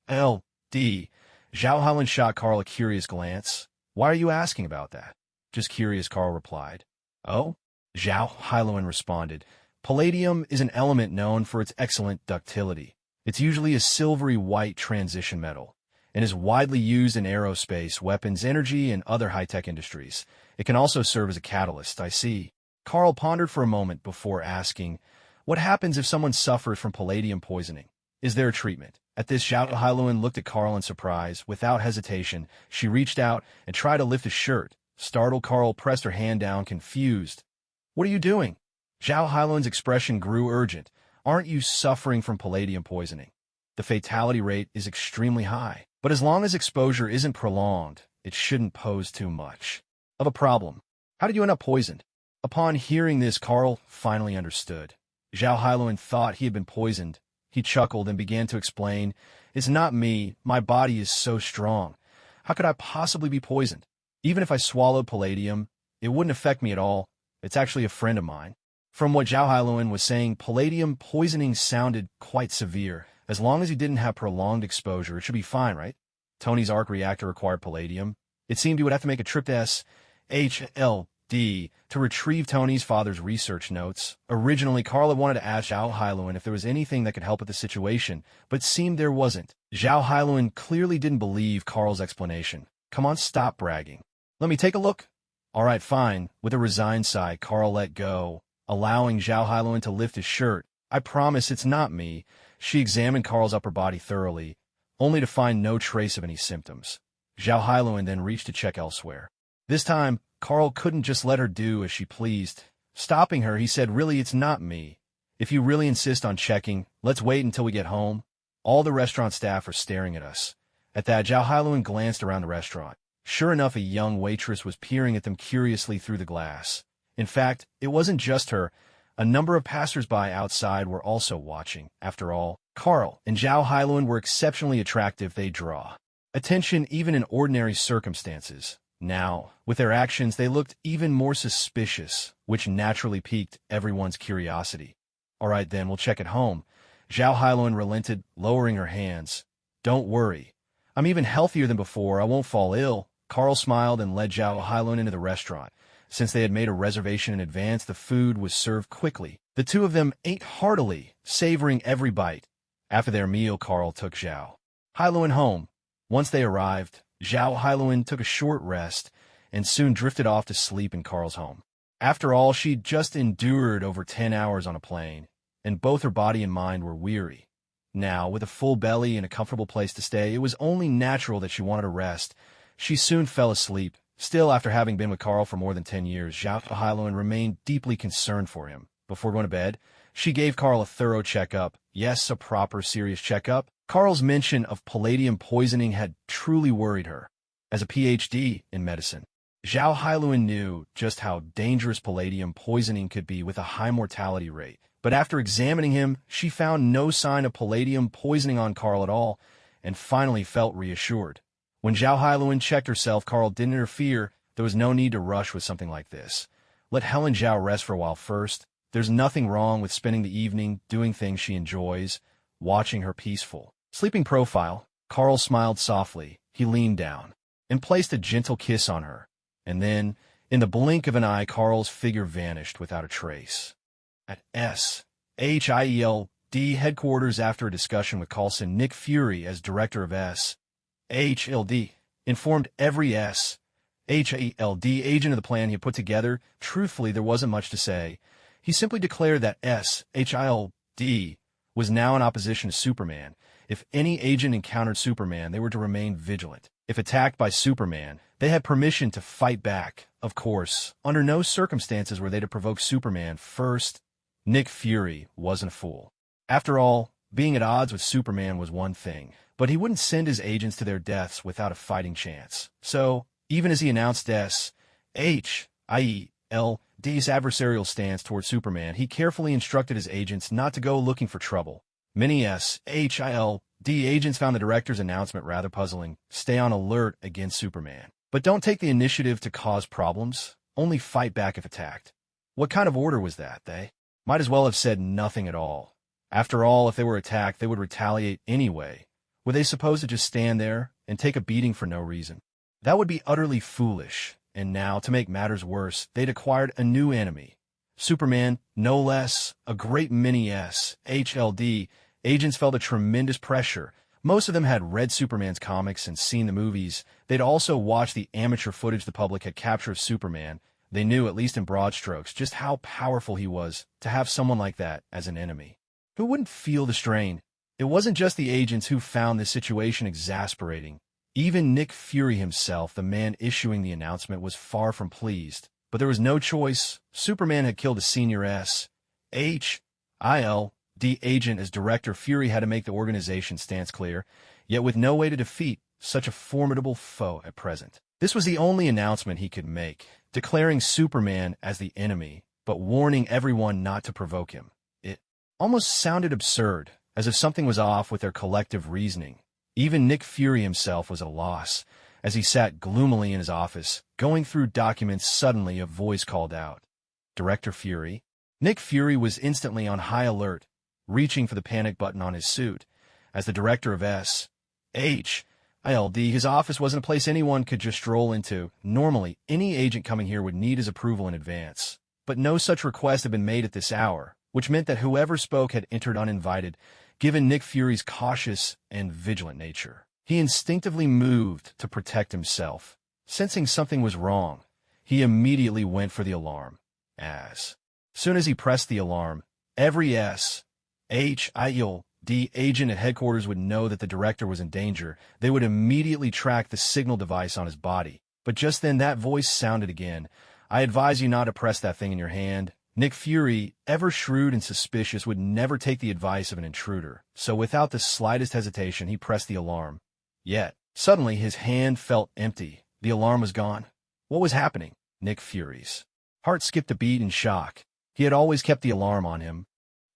Zhao Hailuan shot Carl a curious glance. Why are you asking about that? Just curious, Carl replied. Oh? Zhao Hailuan responded. Palladium is an element known for its excellent ductility. It's usually a silvery white transition metal, and is widely used in aerospace, weapons, energy, and other high-tech industries. It can also serve as a catalyst, I see. Carl pondered for a moment before asking, what happens if someone suffers from palladium poisoning? Is there a treatment? At this, Zhao Hailuan looked at Carl in surprise. Without hesitation, she reached out and tried to lift his shirt. Startled, Carl pressed her hand down, confused. What are you doing? Zhao Hailuan's expression grew urgent. Aren't you suffering from palladium poisoning? The fatality rate is extremely high, but as long as exposure isn't prolonged, it shouldn't pose too much of a problem. How did you end up poisoned? Upon hearing this, Carl finally understood. Zhao Hailuan thought he had been poisoned. He chuckled and began to explain, it's not me, my body is so strong. How could I possibly be poisoned? Even if I swallowed palladium, it wouldn't affect me at all. It's actually a friend of mine. From what Zhao Hailuan was saying, palladium poisoning sounded quite severe. As long as he didn't have prolonged exposure, it should be fine, right? Tony's arc reactor required palladium. It seemed he would have to make a trip to SHLD to retrieve Tony's father's research notes. Originally, Carl had wanted to ask Zhao Hailuan if there was anything that could help with the situation, but it seemed there wasn't. Zhao Hailuan clearly didn't believe Carl's explanation. Come on, stop bragging. Let me take a look. All right, fine. With a resigned sigh, Carl let go, allowing Zhao Hailuan to lift his shirt. I promise it's not me. She examined Carl's upper body thoroughly, only to find no trace of any symptoms. Zhao Hailuan then reached to check elsewhere. This time, Carl couldn't just let her do as she pleased. Stopping her, he said, really, it's not me. If you really insist on checking, let's wait until we get home. All the restaurant staff are staring at us. At that, Zhao Hailuan glanced around the restaurant. Sure enough, a young waitress was peering at them curiously through the glass. In fact, it wasn't just her. A number of passers-by outside were also watching. After all, Carl and Zhao Hailuan were exceptionally attractive. They draw attention even in ordinary circumstances. Now, with their actions, they looked even more suspicious, which naturally piqued everyone's curiosity. All right, then, we'll check at home. Zhao Hailuan relented, lowering her hands. Don't worry. I'm even healthier than before. I won't fall ill. Carl smiled and led Zhao Hailuan into the restaurant. Since they had made a reservation in advance, the food was served quickly. The two of them ate heartily, savoring every bite. After their meal, Carl took Zhao Hailuan home. Once they arrived, Zhao Hailuan took a short rest and soon drifted off to sleep in Carl's home. After all, she'd just endured over 10 hours on a plane, and both her body and mind were weary. Now, with a full belly and a comfortable place to stay, it was only natural that she wanted to rest. She soon fell asleep. Still, after having been with Carl for more than 10 years, Zhao Hailuan remained deeply concerned for him. Before going to bed, she gave Carl a thorough checkup. Yes, a proper, serious checkup. Carl's mention of palladium poisoning had truly worried her. As a PhD in medicine, Zhao Hailuan knew just how dangerous palladium poisoning could be with a high mortality rate. But after examining him, she found no sign of palladium poisoning on Carl at all, and finally felt reassured. When Zhao Hailuan checked herself, Carl didn't interfere. There was no need to rush with something like this. Let Helen Zhao rest for a while first. There's nothing wrong with spending the evening doing things she enjoys, watching her peaceful sleeping profile. Carl smiled softly. He leaned down and placed a gentle kiss on her. And then, in the blink of an eye, Carl's figure vanished without a trace. At SHIELD headquarters, after a discussion with Coulson, Nick Fury, as director of SHIELD, informed every SHIELD agent of the plan he had put together. Truthfully, there wasn't much to say. He simply declared that SHIELD was now in opposition to Superman. If any agent encountered Superman, they were to remain vigilant. If attacked by Superman, they had permission to fight back. Of course, under no circumstances were they to provoke Superman first. Nick Fury wasn't a fool. After all, being at odds with Superman was one thing, but he wouldn't send his agents to their deaths without a fighting chance. So, even as he announced S.H.I.E.L.D's adversarial stance toward Superman, he carefully instructed his agents not to go looking for trouble. Many S.H.I.E.L.D. agents found the director's announcement rather puzzling. Stay on alert against Superman. But don't take the initiative to cause problems. Only fight back if attacked. What kind of order was that, they? Might as well have said nothing at all. After all, if they were attacked, they would retaliate anyway. Were they supposed to just stand there and take a beating for no reason? That would be utterly foolish. And now, to make matters worse, they'd acquired a new enemy. Superman, no less. A great many S.H.I.E.L.D. agents felt a tremendous pressure. Most of them had read Superman's comics and seen the movies. They'd also watched the amateur footage the public had captured of Superman. They knew, at least in broad strokes, just how powerful he was to have someone like that as an enemy. Who wouldn't feel the strain? It wasn't just the agents who found this situation exasperating. Even Nick Fury himself, the man issuing the announcement, was far from pleased. But there was no choice. Superman had killed a senior S.H.I.E.L.D. agent. As director, Fury had to make the organization's stance clear, yet with no way to defeat such a formidable foe at present. This was the only announcement he could make, declaring Superman as the enemy, but warning everyone not to provoke him. It almost sounded absurd, as if something was off with their collective reasoning. Even Nick Fury himself was at a loss. As he sat gloomily in his office, going through documents, suddenly a voice called out, "Director Fury?" Nick Fury was instantly on high alert, reaching for the panic button on his suit. As the director of S.H.I.E.L.D., his office wasn't a place anyone could just stroll into. Normally, any agent coming here would need his approval in advance. But no such request had been made at this hour, which meant that whoever spoke had entered uninvited, given Nick Fury's cautious and vigilant nature. He instinctively moved to protect himself. Sensing something was wrong, he immediately went for the alarm. As soon as he pressed the alarm, every S.H.I.E.L.D. agent at headquarters would know that the director was in danger. They would immediately track the signal device on his body. But just then that voice sounded again. "I advise you not to press that thing in your hand." Nick Fury, ever shrewd and suspicious, would never take the advice of an intruder. So without the slightest hesitation, he pressed the alarm. Yet, suddenly his hand felt empty. The alarm was gone. What was happening? Nick Fury's heart skipped a beat in shock. He had always kept the alarm on him.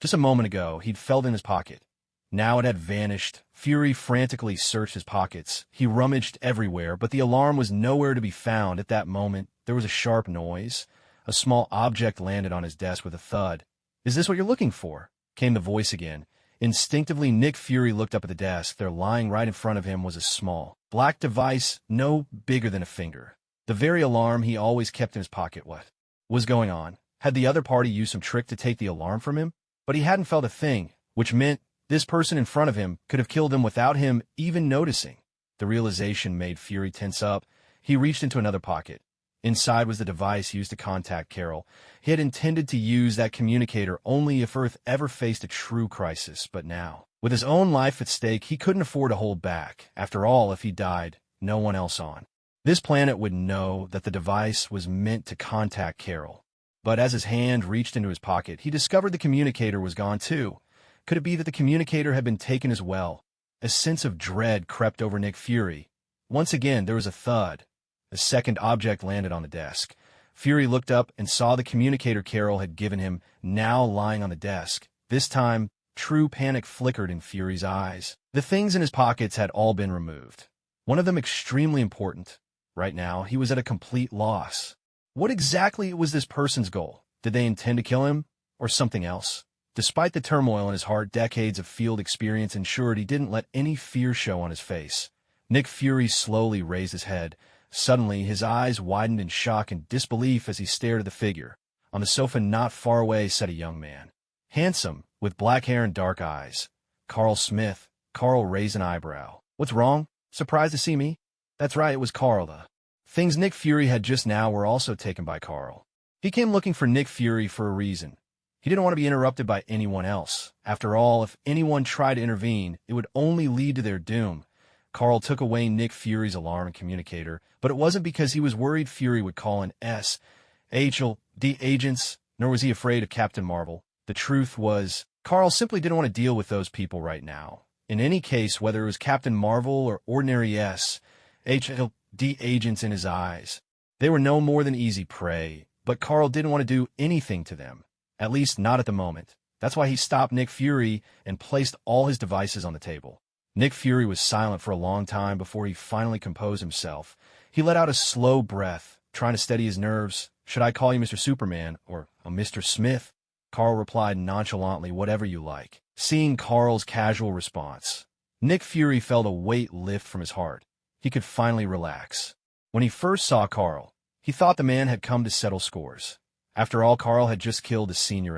Just a moment ago, he'd felt in his pocket. Now it had vanished. Fury frantically searched his pockets. He rummaged everywhere, but the alarm was nowhere to be found. At that moment, there was a sharp noise. A small object landed on his desk with a thud. "Is this what you're looking for?" came the voice again. Instinctively, Nick Fury looked up at the desk. There, lying right in front of him, was a small, black device no bigger than a finger. The very alarm he always kept in his pocket. What was going on? Had the other party used some trick to take the alarm from him? But he hadn't felt a thing, which meant this person in front of him could have killed him without him even noticing. The realization made Fury tense up. He reached into another pocket. Inside was the device used to contact Carol. He had intended to use that communicator only if Earth ever faced a true crisis, but now, with his own life at stake, he couldn't afford to hold back. After all, if he died, no one else on this planet would know that the device was meant to contact Carol. But as his hand reached into his pocket, he discovered the communicator was gone too. Could it be that the communicator had been taken as well? A sense of dread crept over Nick Fury. Once again, there was a thud. A second object landed on the desk. Fury looked up and saw the communicator Carol had given him, now lying on the desk. This time, true panic flickered in Fury's eyes. The things in his pockets had all been removed. One of them extremely important. Right now, he was at a complete loss. What exactly was this person's goal? Did they intend to kill him, or something else? Despite the turmoil in his heart, decades of field experience ensured he didn't let any fear show on his face. Nick Fury slowly raised his head. Suddenly, his eyes widened in shock and disbelief as he stared at the figure. On the sofa not far away sat a young man. Handsome, with black hair and dark eyes. Carl Smith. Carl raised an eyebrow. "What's wrong? Surprised to see me?" That's right, it was Carl. The things Nick Fury had just now were also taken by Carl. He came looking for Nick Fury for a reason. He He didn't want to be interrupted by anyone else. After all, if anyone tried to intervene, it would only lead to their doom. Carl took away Nick Fury's alarm and communicator, but it wasn't because he was worried Fury would call in SHLD agents, nor was he afraid of Captain Marvel. The truth was, Carl simply didn't want to deal with those people right now. In any case, whether it was Captain Marvel or ordinary SHLD agents in his eyes, they were no more than easy prey, but Carl didn't want to do anything to them. At least not at the moment. That's why he stopped Nick Fury and placed all his devices on the table. Nick Fury was silent for a long time before he finally composed himself. He let out a slow breath, trying to steady his nerves. "Should I call you Mr. Superman or Mr. Smith?" Carl replied nonchalantly, "Whatever you like." Seeing Carl's casual response, Nick Fury felt a weight lift from his heart. He could finally relax. When he first saw Carl, he thought the man had come to settle scores. After all, Carl had just killed a senior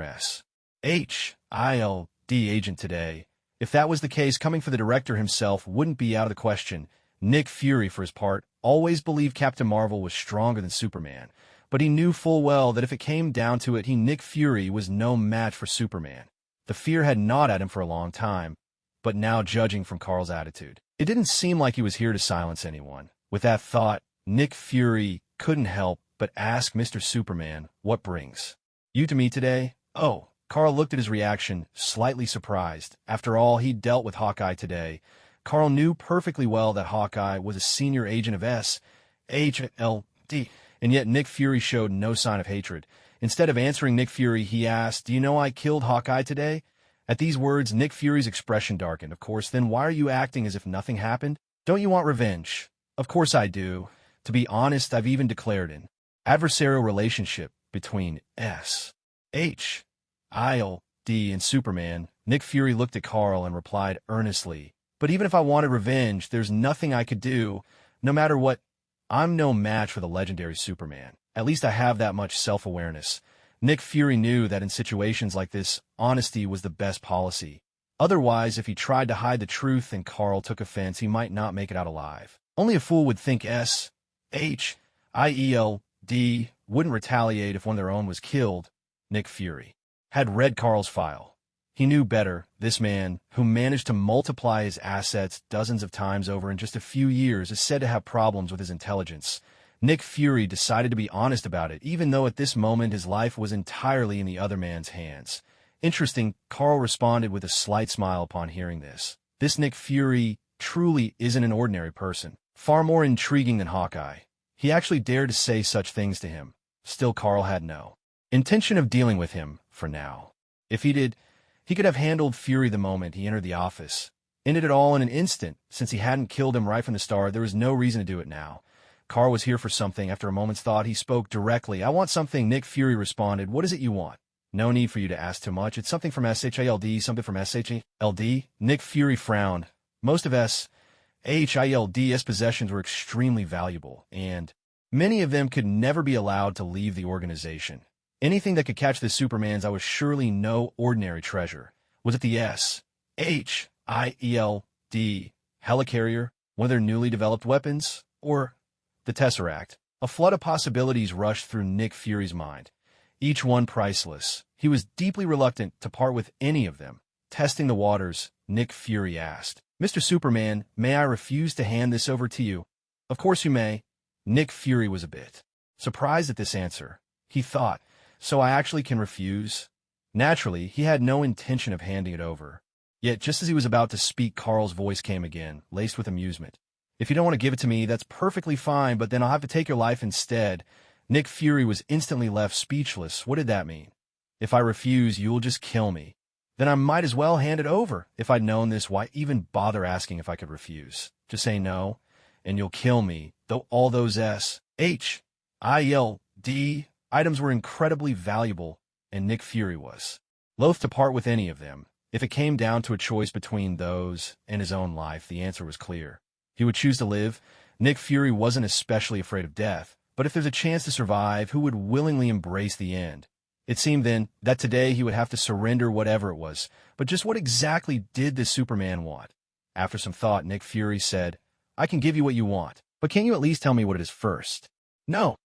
SHILD agent today. If that was the case, coming for the director himself wouldn't be out of the question. Nick Fury, for his part, always believed Captain Marvel was stronger than Superman, but he knew full well that if it came down to it, Nick Fury was no match for Superman. The fear had gnawed at him for a long time, but now, judging from Carl's attitude, it didn't seem like he was here to silence anyone. With that thought, Nick Fury couldn't help but ask Mr. Superman, "What brings you to me today?" "Oh." Carl looked at his reaction, slightly surprised. After all, he'd dealt with Hawkeye today. Carl knew perfectly well that Hawkeye was a senior agent of SHLD, and yet Nick Fury showed no sign of hatred. Instead of answering Nick Fury, he asked, "Do you know I killed Hawkeye today?" At these words, Nick Fury's expression darkened. "Of course, then why are you acting as if nothing happened? Don't you want revenge?" "Of course I do. To be honest, I've even declared an adversarial relationship between SHILD and Superman." Nick Fury looked at Carl and replied earnestly, "But even if I wanted revenge, there's nothing I could do, no matter what. I'm no match for the legendary Superman. At least I have that much self-awareness." Nick Fury knew that in situations like this, honesty was the best policy. Otherwise, if he tried to hide the truth and Carl took offense, he might not make it out alive. Only a fool would think SHIELD wouldn't retaliate if one of their own was killed. Nick Fury had read Carl's file. He knew better. This man, who managed to multiply his assets dozens of times over in just a few years, is said to have problems with his intelligence. Nick Fury decided to be honest about it, even though at this moment his life was entirely in the other man's hands. Interesting, Carl responded with a slight smile upon hearing this. This Nick Fury truly isn't an ordinary person. Far more intriguing than Hawkeye. He actually dared to say such things to him. Still, Carl had no intention of dealing with him, for now. If he did, he could have handled Fury the moment he entered the office. Ended it all in an instant. Since he hadn't killed him right from the start, there was no reason to do it now. Carl was here for something. After a moment's thought, he spoke directly. "I want something." Nick Fury responded. "What is it you want?" "No need for you to ask too much. It's something from SHILD, something from SHILD. Nick Fury frowned. Most of SHILD's possessions were extremely valuable, and many of them could never be allowed to leave the organization. Anything that could catch the Superman's eye was surely no ordinary treasure. Was it the SHIELD helicarrier, one of their newly developed weapons, or the Tesseract? A flood of possibilities rushed through Nick Fury's mind, each one priceless. He was deeply reluctant to part with any of them. Testing the waters, Nick Fury asked, "Mr. Superman, may I refuse to hand this over to you?" "Of course you may." Nick Fury was a bit surprised at this answer. He thought, "So I actually can refuse?" Naturally, he had no intention of handing it over. Yet, just as he was about to speak, Carl's voice came again, laced with amusement. "If you don't want to give it to me, that's perfectly fine, but then I'll have to take your life instead." Nick Fury was instantly left speechless. What did that mean? "If I refuse, you'll just kill me." "Then I might as well hand it over. If I'd known this, why even bother asking if I could refuse? Just say no, and you'll kill me." Though all those SHIELD items were incredibly valuable, and Nick Fury was loath to part with any of them. If it came down to a choice between those and his own life, the answer was clear. He would choose to live. Nick Fury wasn't especially afraid of death, but if there's a chance to survive, who would willingly embrace the end? It seemed then that today he would have to surrender whatever it was. But just what exactly did this Superman want? After some thought, Nick Fury said, "I can give you what you want, but can't you at least tell me what it is first?" No.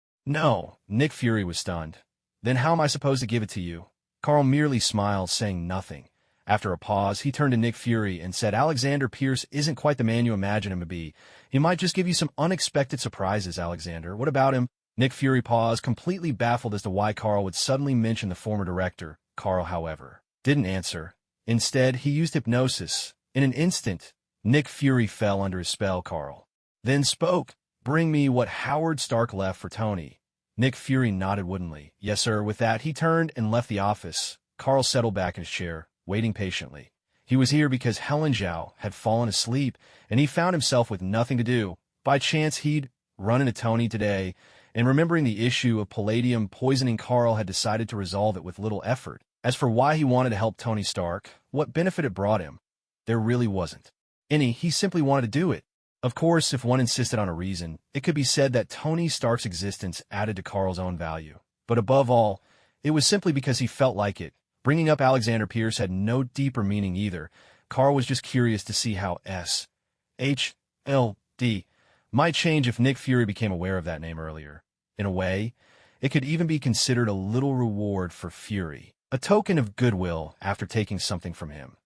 Nick Fury was stunned. "Then how am I supposed to give it to you?" Carl merely smiled, saying nothing. After a pause, he turned to Nick Fury and said, Alexander Pierce isn't quite the man you imagine him to be. He might just give you some unexpected surprises, Alexander. What about him? Nick Fury paused, completely baffled as to why Carl would suddenly mention the former director. Carl, however, didn't answer. Instead, he used hypnosis. In an instant, Nick Fury fell under his spell. Carl then spoke. Bring me what Howard Stark left for Tony. Nick Fury nodded woodenly. Yes, sir. With that, he turned and left the office. Carl settled back in his chair, waiting patiently. He was here because Helen Zhao had fallen asleep, and he found himself with nothing to do. By chance, he'd run into Tony today, and remembering the issue of palladium poisoning, Carl had decided to resolve it with little effort. As for why he wanted to help Tony Stark, what benefit it brought him, there really wasn't any. He simply wanted to do it. Of course, if one insisted on a reason, it could be said that Tony Stark's existence added to Carl's own value. But above all, it was simply because he felt like it. Bringing up Alexander Pierce had no deeper meaning either. Carl was just curious to see how S.H.L.D. might change if Nick Fury became aware of that name earlier. In a way, it could even be considered a little reward for Fury, a token of goodwill after taking something from him.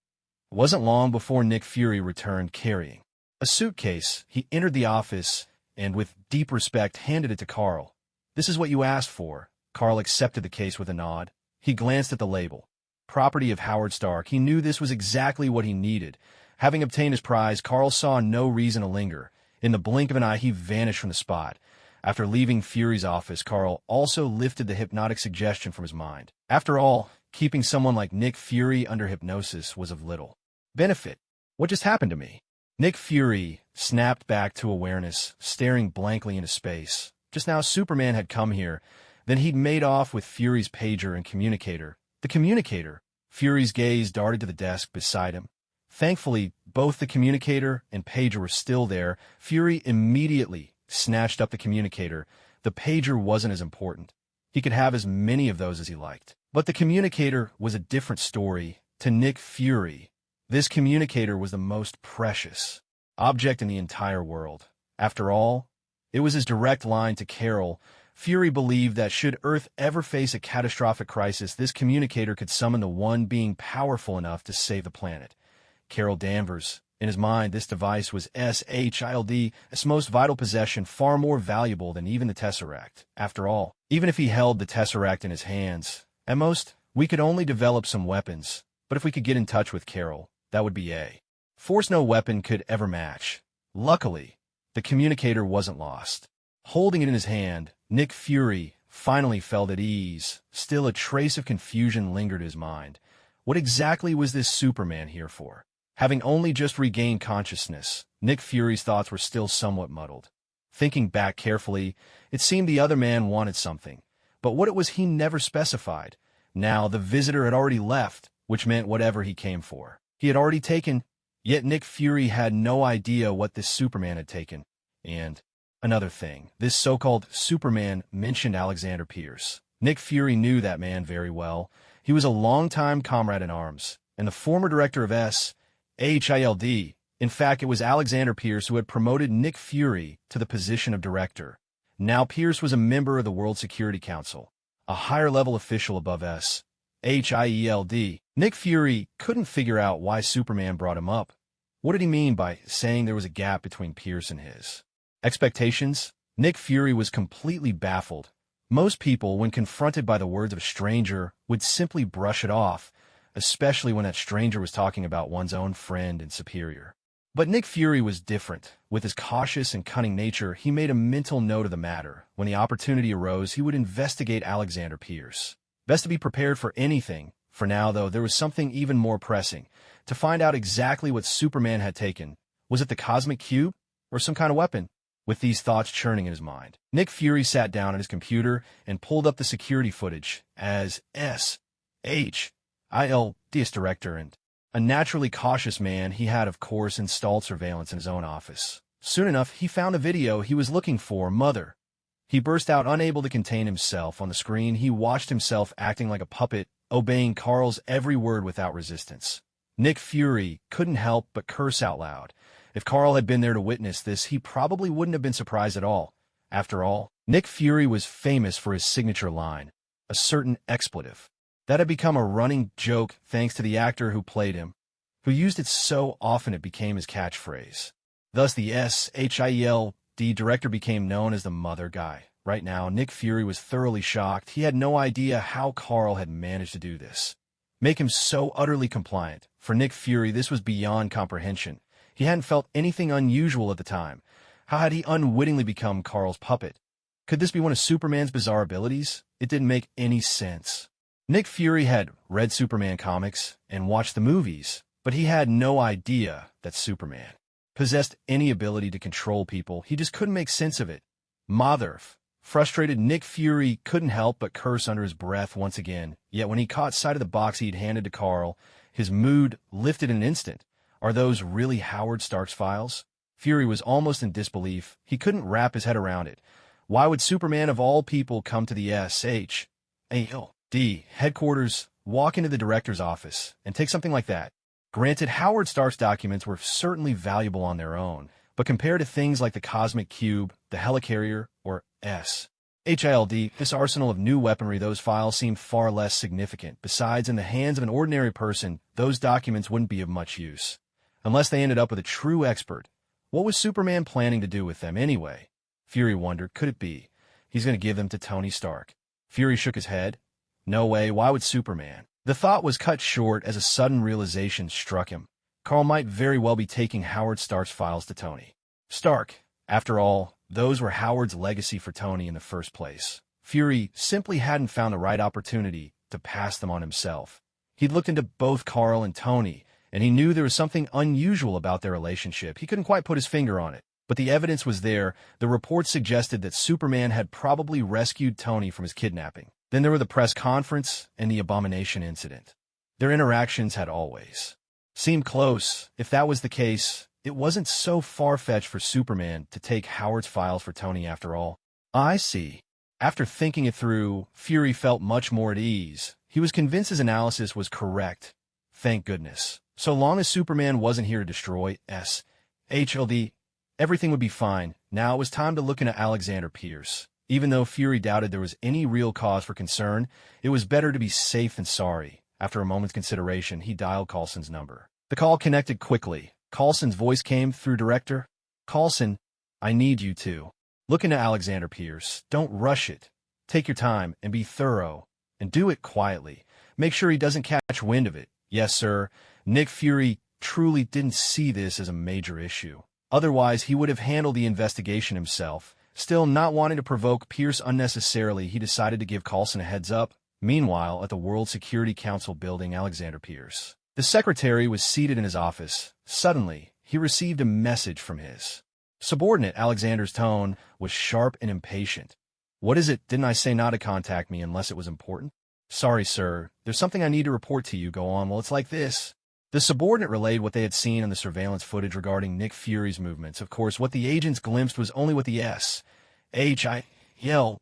It wasn't long before Nick Fury returned carrying a suitcase. He entered the office and, with deep respect, handed it to Carl. This is what you asked for. Carl accepted the case with a nod. He glanced at the label. Property of Howard Stark. He knew this was exactly what he needed. Having obtained his prize, Carl saw no reason to linger. In the blink of an eye, he vanished from the spot. After leaving Fury's office, Carl also lifted the hypnotic suggestion from his mind. After all, keeping someone like Nick Fury under hypnosis was of little benefit. What just happened to me? Nick Fury snapped back to awareness, staring blankly into space. Just now, Superman had come here. Then he'd made off with Fury's pager and communicator. The communicator. Fury's gaze darted to the desk beside him. Thankfully, both the communicator and pager were still there. Fury immediately snatched up the communicator. The pager wasn't as important. He could have as many of those as he liked. But the communicator was a different story. To Nick Fury, this communicator was the most precious object in the entire world. After all, it was his direct line to Carol. Fury believed that should Earth ever face a catastrophic crisis, this communicator could summon the one being powerful enough to save the planet. Carol Danvers. In his mind, this device was SHILD, its most vital possession, far more valuable than even the Tesseract. After all, even if he held the Tesseract in his hands, at most, we could only develop some weapons. But if we could get in touch with Carol, that would be a force no weapon could ever match. Luckily, the communicator wasn't lost. Holding it in his hand, Nick Fury finally felt at ease. Still, a trace of confusion lingered in his mind. What exactly was this Superman here for? Having only just regained consciousness, Nick Fury's thoughts were still somewhat muddled. Thinking back carefully, it seemed the other man wanted something. But what it was he never specified. Now, the visitor had already left, which meant whatever he came for, he had already taken. Yet Nick Fury had no idea what this Superman had taken. And another thing, this so-called Superman mentioned Alexander Pierce. Nick Fury knew that man very well. He was a longtime comrade in arms, and the former director of SHILD. In fact, it was Alexander Pierce who had promoted Nick Fury to the position of director. Now Pierce was a member of the World Security Council, a higher-level official above SHIELD. Nick Fury couldn't figure out why Superman brought him up. What did he mean by saying there was a gap between Pierce and his expectations? Nick Fury was completely baffled. Most people, when confronted by the words of a stranger, would simply brush it off, especially when that stranger was talking about one's own friend and superior. But Nick Fury was different. With his cautious and cunning nature, he made a mental note of the matter. When the opportunity arose, he would investigate Alexander Pierce. Best to be prepared for anything. For now, though, there was something even more pressing. To find out exactly what Superman had taken. Was it the cosmic cube? Or some kind of weapon? With these thoughts churning in his mind, Nick Fury sat down at his computer and pulled up the security footage. As SHILD's director and a naturally cautious man, he had, of course, installed surveillance in his own office. Soon enough, he found the video he was looking for. Mother. He burst out, unable to contain himself. On the screen, he watched himself acting like a puppet, obeying Carl's every word without resistance. Nick Fury couldn't help but curse out loud. If Carl had been there to witness this, he probably wouldn't have been surprised at all. After all, Nick Fury was famous for his signature line, a certain expletive That had become a running joke thanks to the actor who played him, who used it so often it became his catchphrase. Thus, the SHIELD director became known as the Mother Guy. Right now, Nick Fury was thoroughly shocked. He had no idea how Carl had managed to do this. Make him so utterly compliant. For Nick Fury, this was beyond comprehension. He hadn't felt anything unusual at the time. How had he unwittingly become Carl's puppet? Could this be one of Superman's bizarre abilities? It didn't make any sense. Nick Fury had read Superman comics and watched the movies, but he had no idea that Superman possessed any ability to control people. He just couldn't make sense of it. Motherf. Frustrated, Nick Fury couldn't help but curse under his breath once again. Yet when he caught sight of the box he'd handed to Carl, his mood lifted in an instant. Are those really Howard Stark's files? Fury was almost in disbelief. He couldn't wrap his head around it. Why would Superman of all people come to the SHIELD headquarters, walk into the director's office, and take something like that? Granted, Howard Stark's documents were certainly valuable on their own, but compared to things like the Cosmic Cube, the Helicarrier, or SHIELD, this arsenal of new weaponry, those files seemed far less significant. Besides, in the hands of an ordinary person, those documents wouldn't be of much use. Unless they ended up with a true expert. What was Superman planning to do with them anyway? Fury wondered, could it be he's going to give them to Tony Stark? Fury shook his head. No way, why would Superman? The thought was cut short as a sudden realization struck him. Carl might very well be taking Howard Stark's files to Tony Stark. After all, those were Howard's legacy for Tony in the first place. Fury simply hadn't found the right opportunity to pass them on himself. He'd looked into both Carl and Tony, and he knew there was something unusual about their relationship. He couldn't quite put his finger on it, but the evidence was there. The reports suggested that Superman had probably rescued Tony from his kidnapping. Then there were the press conference and the abomination incident. Their interactions had always seemed close. If that was the case, it wasn't so far-fetched for Superman to take Howard's files for Tony after all. I see. After thinking it through, Fury felt much more at ease. He was convinced his analysis was correct. Thank goodness. So long as Superman wasn't here to destroy SHIELD, everything would be fine. Now it was time to look into Alexander Pierce. Even though Fury doubted there was any real cause for concern, it was better to be safe than sorry. After a moment's consideration, he dialed Coulson's number. The call connected quickly. Coulson's voice came through director. Coulson, I need you to look into Alexander Pierce. Don't rush it. Take your time and be thorough. And do it quietly. Make sure he doesn't catch wind of it. Yes, sir. Nick Fury truly didn't see this as a major issue. Otherwise, he would have handled the investigation himself. Still, not wanting to provoke Pierce unnecessarily, he decided to give Coulson a heads up. Meanwhile, at the World Security Council building, Alexander Pierce, the secretary, was seated in his office. Suddenly, he received a message from his subordinate. Alexander's tone was sharp and impatient. What is it? Didn't I say not to contact me unless it was important? Sorry, sir. There's something I need to report to you. Go on. Well, it's like this. The subordinate relayed what they had seen on the surveillance footage regarding Nick Fury's movements. Of course, what the agents glimpsed was only what the SHIELD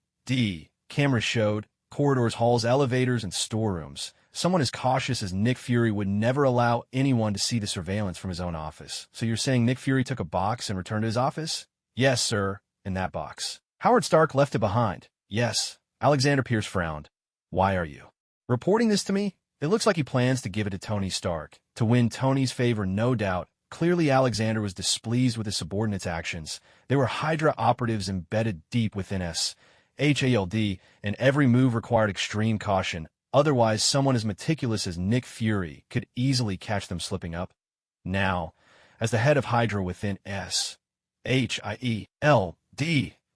cameras showed. Corridors, halls, elevators, and storerooms. Someone as cautious as Nick Fury would never allow anyone to see the surveillance from his own office. So you're saying Nick Fury took a box and returned to his office? Yes, sir. In that box. Howard Stark left it behind. Yes. Alexander Pierce frowned. Why are you reporting this to me? It looks like he plans to give it to Tony Stark. To win Tony's favor, no doubt. Clearly, Alexander was displeased with his subordinates' actions. They were Hydra operatives embedded deep within SHIELD, and every move required extreme caution. Otherwise, someone as meticulous as Nick Fury could easily catch them slipping up. Now, as the head of Hydra within SHIELD,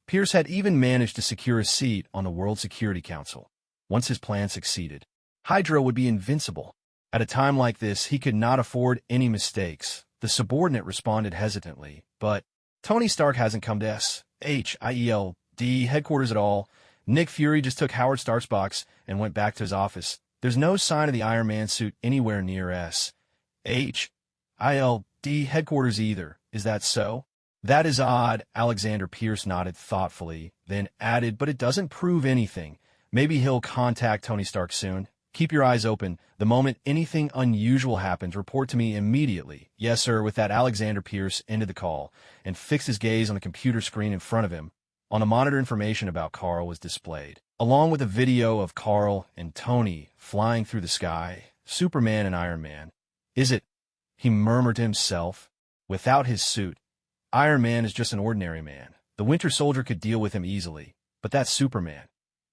Pierce had even managed to secure a seat on the World Security Council. Once his plan succeeded, Hydra would be invincible. At a time like this, he could not afford any mistakes. The subordinate responded hesitantly, but Tony Stark hasn't come to SHIELD headquarters at all. Nick Fury just took Howard Stark's box and went back to his office. There's no sign of the Iron Man suit anywhere near SHIELD headquarters either. Is that so? That is odd. Alexander Pierce nodded thoughtfully, then added, but it doesn't prove anything. Maybe he'll contact Tony Stark soon. Keep your eyes open. The moment anything unusual happens, report to me immediately. Yes, sir. With that, Alexander Pierce ended the call and fixed his gaze on the computer screen in front of him. On the monitor, information about Carl was displayed, along with a video of Carl and Tony flying through the sky, Superman and Iron Man. Is it? He murmured to himself. Without his suit, Iron Man is just an ordinary man. The Winter Soldier could deal with him easily, but that's Superman.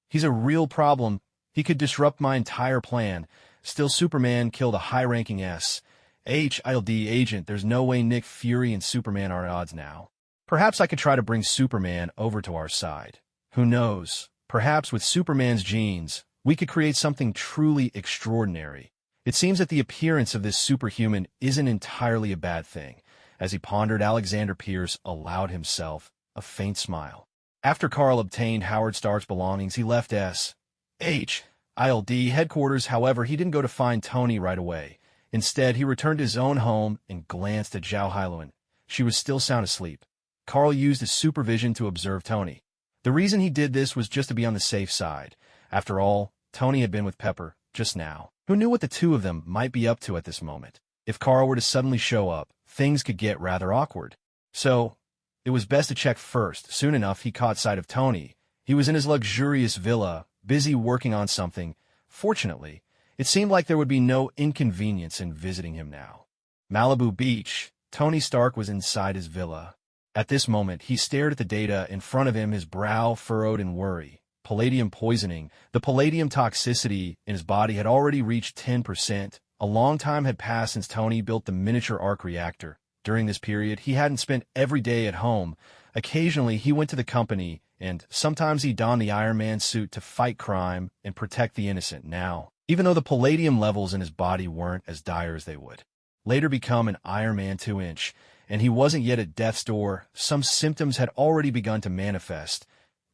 He's a real problem. He could disrupt my entire plan. Still, Superman killed a high-ranking SHIELD agent. There's no way Nick Fury and Superman are at odds now. Perhaps I could try to bring Superman over to our side. Who knows? Perhaps with Superman's genes, we could create something truly extraordinary. It seems that the appearance of this superhuman isn't entirely a bad thing. As he pondered, Alexander Pierce allowed himself a faint smile. After Carl obtained Howard Stark's belongings, he left SHIELD headquarters. However, he didn't go to find Tony right away. Instead, he returned to his own home and glanced at Zhao Hailuan. She was still sound asleep. Carl used his supervision to observe Tony. The reason he did this was just to be on the safe side. After all, Tony had been with Pepper just now. Who knew what the two of them might be up to at this moment? If Carl were to suddenly show up, things could get rather awkward. So, it was best to check first. Soon enough, he caught sight of Tony. He was in his luxurious villa, busy working on something. Fortunately, it seemed like there would be no inconvenience in visiting him now. Malibu Beach. Tony Stark was inside his villa. At this moment, he stared at the data in front of him, his brow furrowed in worry. Palladium poisoning. The palladium toxicity in his body had already reached 10%. A long time had passed since Tony built the miniature arc reactor. During this period, he hadn't spent every day at home. Occasionally, he went to the company, and sometimes he donned the Iron Man suit to fight crime and protect the innocent. Now, even though the palladium levels in his body weren't as dire as they would later become an Iron Man 2-inch, and he wasn't yet at death's door, some symptoms had already begun to manifest.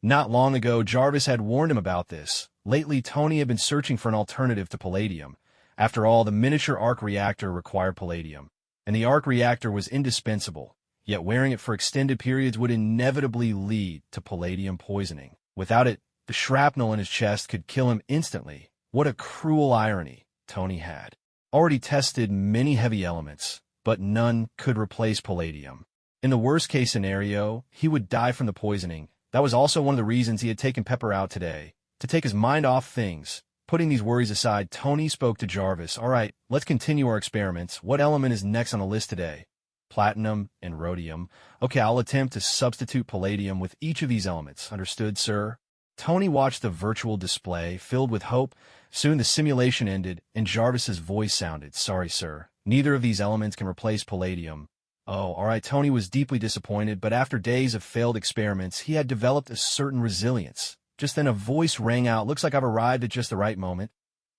Not long ago, Jarvis had warned him about this. Lately, Tony had been searching for an alternative to palladium. After all, the miniature arc reactor required palladium, and the arc reactor was indispensable, yet wearing it for extended periods would inevitably lead to palladium poisoning. Without it, the shrapnel in his chest could kill him instantly. What a cruel irony. Tony had already tested many heavy elements, but none could replace palladium. In the worst-case scenario, he would die from the poisoning. That was also one of the reasons he had taken Pepper out today, to take his mind off things. Putting these worries aside, Tony spoke to Jarvis. All right, let's continue our experiments. What element is next on the list today? Platinum and rhodium. Okay, I'll attempt to substitute palladium with each of these elements. Understood, sir? Tony watched the virtual display, filled with hope. Soon the simulation ended, and Jarvis's voice sounded. Sorry, sir. Neither of these elements can replace palladium. Oh, all right. Tony was deeply disappointed, but after days of failed experiments, he had developed a certain resilience. Just then a voice rang out. Looks like I've arrived at just the right moment.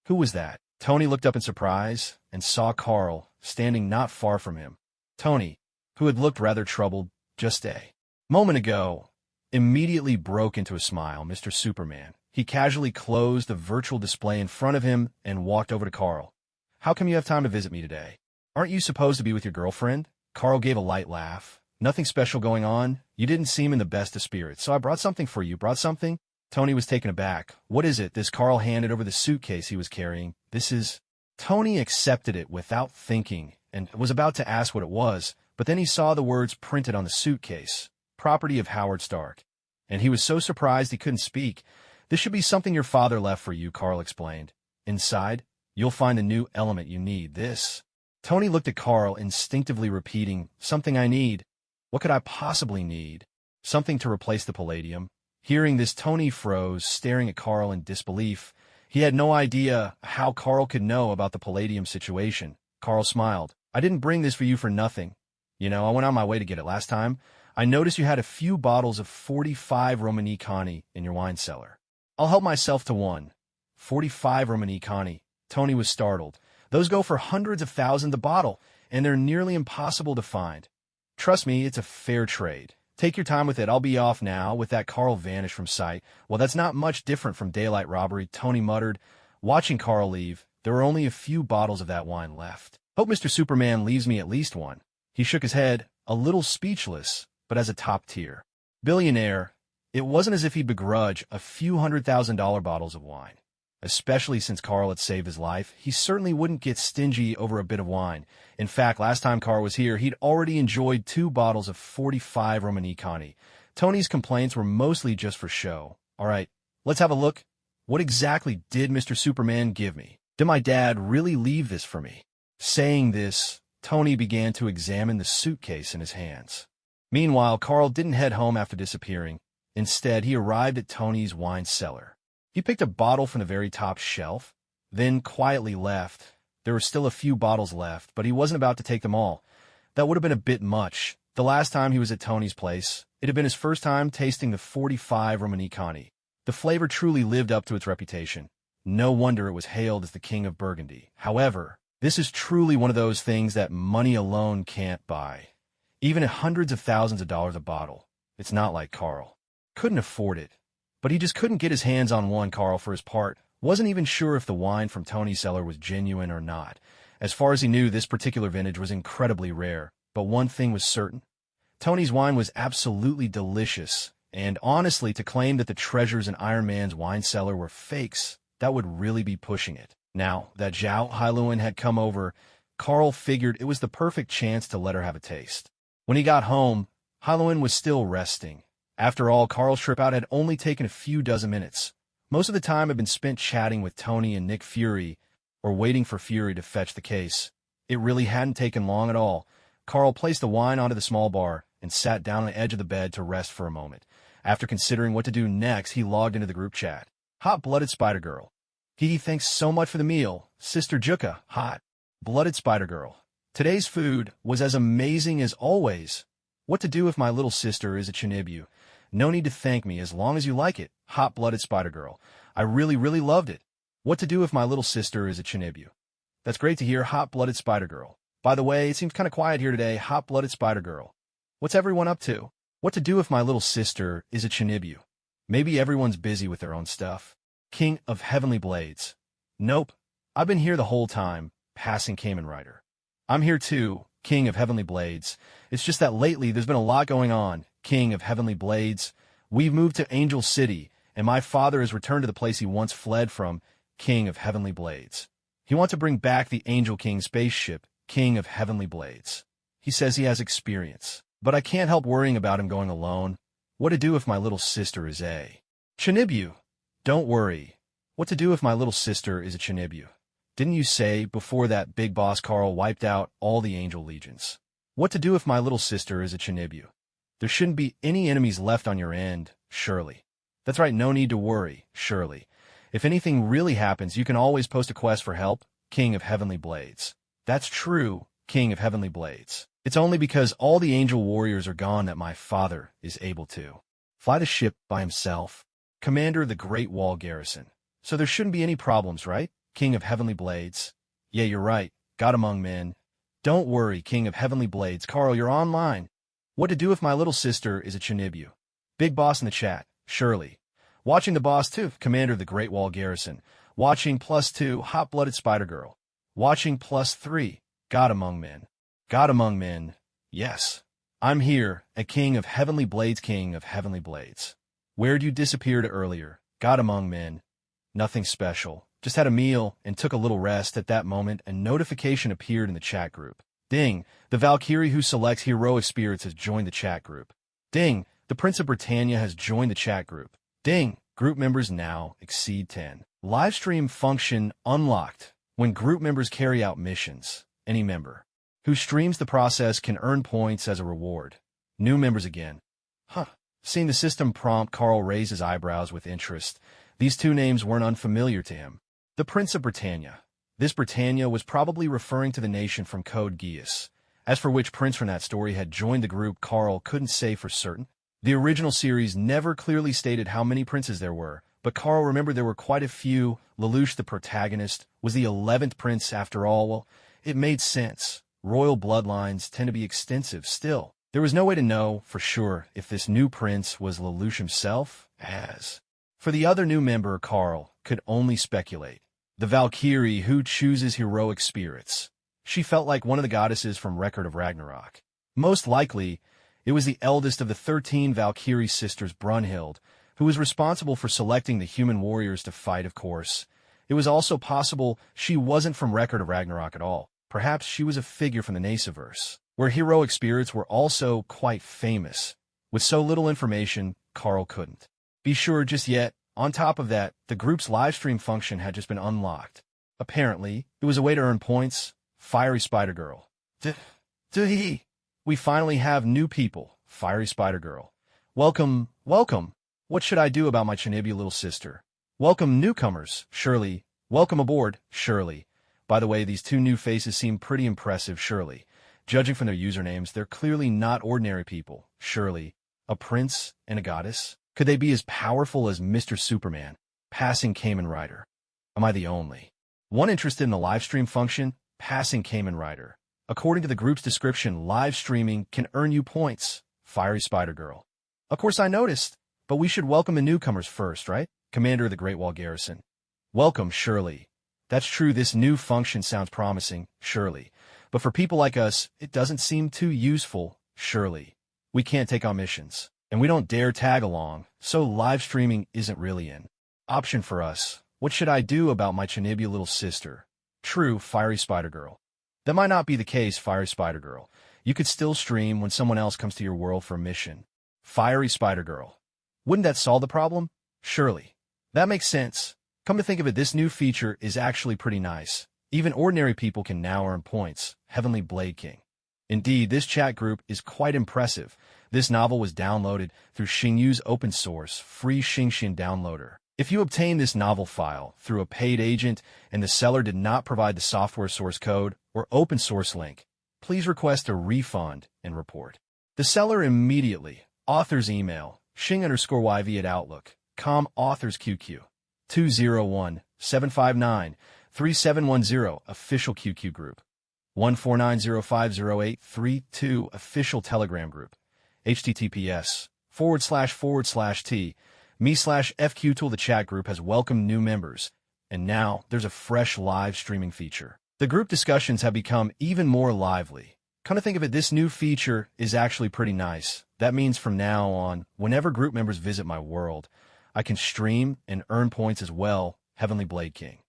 Who was that? Tony looked up in surprise and saw Carl standing not far from him. Tony, who had looked rather troubled just a moment ago, immediately broke into a smile. Mr. Superman. He casually closed the virtual display in front of him and walked over to Carl. How come you have time to visit me today? Aren't you supposed to be with your girlfriend? Carl gave a light laugh. Nothing special going on. You didn't seem in the best of spirits, so I brought something for you. Brought something? Tony was taken aback. What is it? This Carl handed over the suitcase he was carrying. This is... Tony accepted it without thinking and was about to ask what it was, but then he saw the words printed on the suitcase. Property of Howard Stark. And he was so surprised he couldn't speak. This should be something your father left for you, Carl explained. Inside, you'll find the new element you need. This. Tony looked at Carl, instinctively repeating, something I need. What could I possibly need? Something to replace the palladium. Hearing this, Tony froze, staring at Carl in disbelief. He had no idea how Carl could know about the palladium situation. Carl smiled. I didn't bring this for you for nothing. You know, I went on my way to get it last time. I noticed you had a few bottles of 45 Romani Connie in your wine cellar. I'll help myself to one. 45 Romani Connie. Tony was startled. Those go for hundreds of thousands a bottle, and they're nearly impossible to find. Trust me, it's a fair trade. Take your time with it. I'll be off now. With that, Carl vanished from sight. Well, that's not much different from daylight robbery, Tony muttered. Watching Carl leave, there were only a few bottles of that wine left. Hope Mr. Superman leaves me at least one. He shook his head, a little speechless, but as a top tier billionaire, it wasn't as if he'd begrudge a few $100,000 bottles of wine. Especially since Carl had saved his life, he certainly wouldn't get stingy over a bit of wine. In fact, last time Carl was here, he'd already enjoyed 2 bottles of 45 Romani Connie. Tony's complaints were mostly just for show. All right, let's have a look. What exactly did Mr. Superman give me? Did my dad really leave this for me? Saying this, Tony began to examine the suitcase in his hands. Meanwhile, Carl didn't head home after disappearing. Instead, he arrived at Tony's wine cellar. He picked a bottle from the very top shelf, then quietly left. There were still a few bottles left, but he wasn't about to take them all. That would have been a bit much. The last time he was at Tony's place, it had been his first time tasting the 45 Romanicani. The flavor truly lived up to its reputation. No wonder it was hailed as the king of Burgundy. However, this is truly one of those things that money alone can't buy. Even at hundreds of thousands of dollars a bottle, it's not like Carl. Couldn't afford it. But he just couldn't get his hands on one. Carl, for his part, wasn't even sure if the wine from Tony's cellar was genuine or not. As far as he knew, this particular vintage was incredibly rare. But one thing was certain. Tony's wine was absolutely delicious, and honestly, to claim that the treasures in Iron Man's wine cellar were fakes, that would really be pushing it. Now that Zhao Hailuan had come over, Carl figured it was the perfect chance to let her have a taste. When he got home, Hailuan was still resting. After all, Carl's trip out had only taken a few dozen minutes. Most of the time had been spent chatting with Tony and Nick Fury, or waiting for Fury to fetch the case. It really hadn't taken long at all. Carl placed the wine onto the small bar and sat down on the edge of the bed to rest for a moment. After considering what to do next, he logged into the group chat. Hot-blooded Spider-Girl. Hee, thanks so much for the meal. Sister Juka, hot-blooded Spider-Girl. Today's food was as amazing as always. What to do if my little sister is a Chinibu? No need to thank me as long as you like it. Hot-blooded Spider-Girl. I really loved it. What to do if my little sister is a Chinibu? That's great to hear, hot-blooded Spider-Girl. By the way, it seems kind of quiet here today, hot-blooded Spider-Girl. What's everyone up to? What to do if my little sister is a Chinibu? Maybe everyone's busy with their own stuff. King of Heavenly Blades. Nope. I've been here the whole time, passing Kamen Rider. I'm here too, King of Heavenly Blades. It's just that lately there's been a lot going on, King of Heavenly Blades. We've moved to Angel City, and my father has returned to the place he once fled from, King of Heavenly Blades. He wants to bring back the Angel King spaceship, King of Heavenly Blades. He says he has experience, but I can't help worrying about him going alone. What to do if my little sister is a Chinibu? Don't worry. What to do if my little sister is a Chinibu? Didn't you say before that big boss Carl wiped out all the angel legions? What to do if my little sister is a Chinibu? There shouldn't be any enemies left on your end, surely. That's right, no need to worry, surely. If anything really happens, you can always post a quest for help, King of Heavenly Blades. That's true, King of Heavenly Blades. It's only because all the angel warriors are gone that my father is able to fly the ship by himself, commander of the Great Wall Garrison. So there shouldn't be any problems, right, King of Heavenly Blades? Yeah, you're right, God among men. Don't worry, King of Heavenly Blades. Carl, you're online. What to do if my little sister is a Chinibu? Big boss in the chat, surely. Watching the boss too, commander of the Great Wall Garrison. Watching +2, hot-blooded Spider-Girl. Watching +3, God among men. God among men, yes. I'm here, a King of Heavenly Blades, King of Heavenly Blades. Where'd you disappear to earlier? God among men. Nothing special. Just had a meal and took a little rest. At that moment, a notification appeared in the chat group. Ding! The Valkyrie who selects heroic spirits has joined the chat group. Ding! The Prince of Britannia has joined the chat group. Ding! Group members now exceed 10. Livestream function unlocked. When group members carry out missions, any member who streams the process can earn points as a reward. New members again. Seeing the system prompt, Carl raised his eyebrows with interest. These two names weren't unfamiliar to him. The Prince of Britannia. This Britannia was probably referring to the nation from Code Geass. As for which prince from that story had joined the group, Carl couldn't say for certain. The original series never clearly stated how many princes there were, but Carl remembered there were quite a few. Lelouch, the protagonist, was the 11th prince after all. Well, it made sense. Royal bloodlines tend to be extensive still. There was no way to know for sure if this new prince was Lelouch himself. As for the other new member, Carl could only speculate. The Valkyrie who chooses heroic spirits. She felt like one of the goddesses from Record of Ragnarok. Most likely, it was the eldest of the 13 Valkyrie sisters, Brunhild, who was responsible for selecting the human warriors to fight, of course. It was also possible she wasn't from Record of Ragnarok at all. Perhaps she was a figure from the Naceverse, where heroic spirits were also quite famous. With so little information, Carl couldn't be sure just yet. On top of that, the group's livestream function had just been unlocked. Apparently, it was a way to earn points. Fiery Spider Girl. We finally have new people. Fiery Spider Girl. Welcome, welcome. What should I do about my Tsunade little sister? Welcome, newcomers. Shirley. Welcome aboard, Shirley. By the way, these two new faces seem pretty impressive, Shirley. Judging from their usernames, they're clearly not ordinary people. Shirley. A prince and a goddess? Could they be as powerful as Mr. Superman? Passing Kamen Rider. Am I the only one interested in the live stream function? Passing Kamen Rider. According to the group's description, live streaming can earn you points. Fiery Spider Girl. Of course I noticed, but we should welcome the newcomers first, right? Commander of the Great Wall Garrison. Welcome, Shirley. That's true, this new function sounds promising, Shirley. But for people like us, it doesn't seem too useful, Shirley. We can't take on missions, and we don't dare tag along, so live streaming isn't really an option for us. What should I do about my Tsunade little sister? True, Fiery Spider Girl. That might not be the case, Fiery Spider Girl. You could still stream when someone else comes to your world for a mission. Fiery Spider Girl. Wouldn't that solve the problem? Surely. That makes sense. Come to think of it, this new feature is actually pretty nice. Even ordinary people can now earn points. Heavenly Blade King. Indeed, this chat group is quite impressive. This novel was downloaded through Xingyu's open source, free Xingxin downloader. If you obtain this novel file through a paid agent and the seller did not provide the software source code or open source link, please request a refund and report the seller immediately. Author's email, xing_yv@outlook.com. Author's QQ, 201-759-3710. Official QQ group, 149050832. Official Telegram group, https://t me/FQ tool. The chat group has welcomed new members, and now there's a fresh live streaming feature. The group discussions have become even more lively. Come to think of it, this new feature is actually pretty nice. That means from now on, whenever group members visit my world, I can stream and earn points as well. Heavenly Blade King.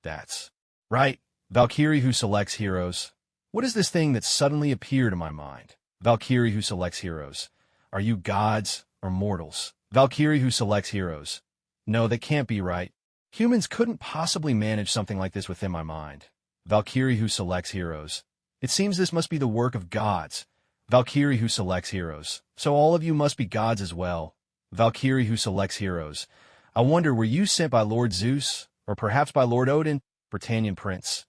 That's right. Valkyrie who selects heroes. What is this thing that suddenly appeared in my mind? Valkyrie who selects heroes. Are you gods or mortals? Valkyrie who selects heroes. No, that can't be right. Humans couldn't possibly manage something like this within my mind. Valkyrie who selects heroes. It seems this must be the work of gods. Valkyrie who selects heroes. So all of you must be gods as well. Valkyrie who selects heroes. I wonder, were you sent by Lord Zeus? Or perhaps by Lord Odin? Britannian Prince.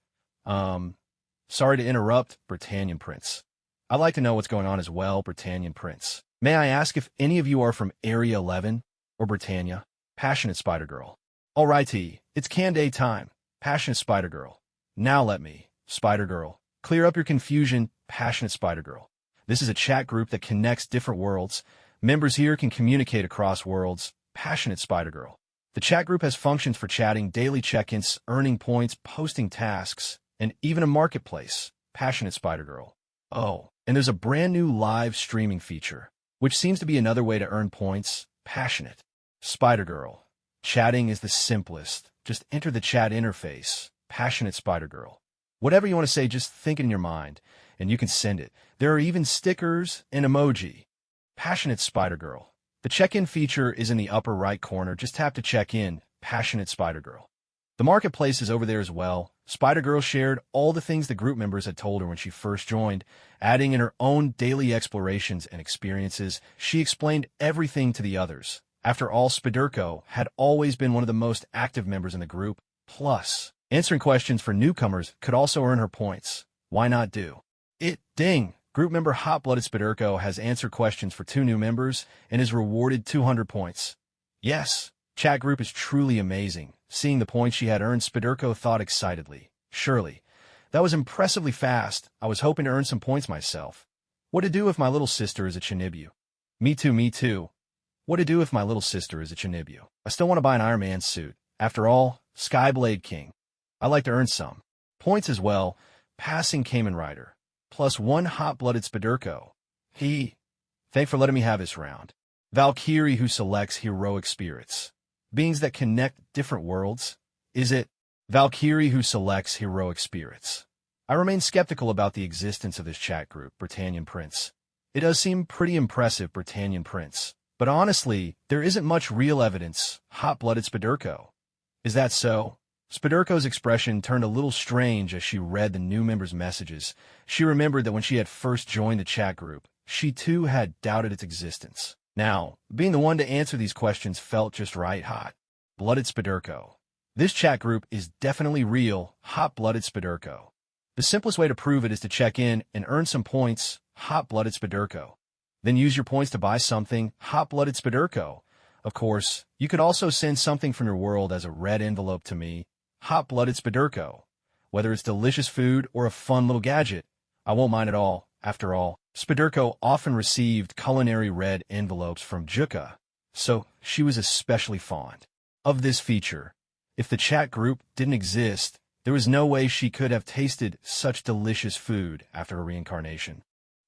Sorry to interrupt, Britannian Prince. I'd like to know what's going on as well, Britannian Prince. May I ask if any of you are from Area 11 or Britannia? Passionate Spider Girl. Alrighty, it's Candé time. Passionate Spider Girl. Now let me, Spider Girl, clear up your confusion. Passionate Spider Girl. This is a chat group that connects different worlds. Members here can communicate across worlds. Passionate Spider Girl. The chat group has functions for chatting, daily check-ins, earning points, posting tasks, and even a marketplace. Passionate Spider Girl. Oh, and there's a brand new live streaming feature, which seems to be another way to earn points. Passionate Spider Girl. Chatting is the simplest. Just enter the chat interface. Passionate Spider Girl. Whatever you want to say, just think it in your mind, and you can send it. There are even stickers and emoji. Passionate Spider Girl. The check-in feature is in the upper right corner. Just tap to check in. Passionate Spider Girl. The marketplace is over there as well. Spider Girl shared all the things the group members had told her when she first joined, adding in her own daily explorations and experiences. She explained everything to the others. After all, Spiderco had always been one of the most active members in the group. Plus, answering questions for newcomers could also earn her points. Why not do it? Ding! Group member Hot-Blooded Spiderco has answered questions for 2 new members and is rewarded 200 points. Yes, chat group is truly amazing. Seeing the points she had earned, Spiderco thought excitedly. Surely, that was impressively fast. I was hoping to earn some points myself. What to do if my little sister is a Chinibu? Me too, me too. What to do if my little sister is a Chinibu? I still want to buy an Iron Man suit. After all, Skye Blade King. I'd like to earn some points as well. Passing Kamen Rider. Plus 1 Hot-Blooded Spiderco. Thanks for letting me have this round. Valkyrie who selects heroic spirits. Beings that connect different worlds. Is it Valkyrie who selects heroic spirits? I remain skeptical about the existence of this chat group, Britannian Prince. It does seem pretty impressive, Britannian Prince. But honestly, there isn't much real evidence. Hot-blooded Spiderco. Is that so? Spiderco's expression turned a little strange as she read the new member's messages. She remembered that when she had first joined the chat group, she too had doubted its existence. Now, being the one to answer these questions felt just right. Hot-blooded Spiderco. This chat group is definitely real. Hot-blooded Spiderco. The simplest way to prove it is to check in and earn some points. Hot-blooded Spiderco. Then use your points to buy something. Hot-blooded Spiderco. Of course, you could also send something from your world as a red envelope to me. Hot-blooded Spiderco. Whether it's delicious food or a fun little gadget, I won't mind at all. After all, Spiderco often received culinary red envelopes from Juka, so she was especially fond of this feature. If the chat group didn't exist, there was no way she could have tasted such delicious food after her reincarnation.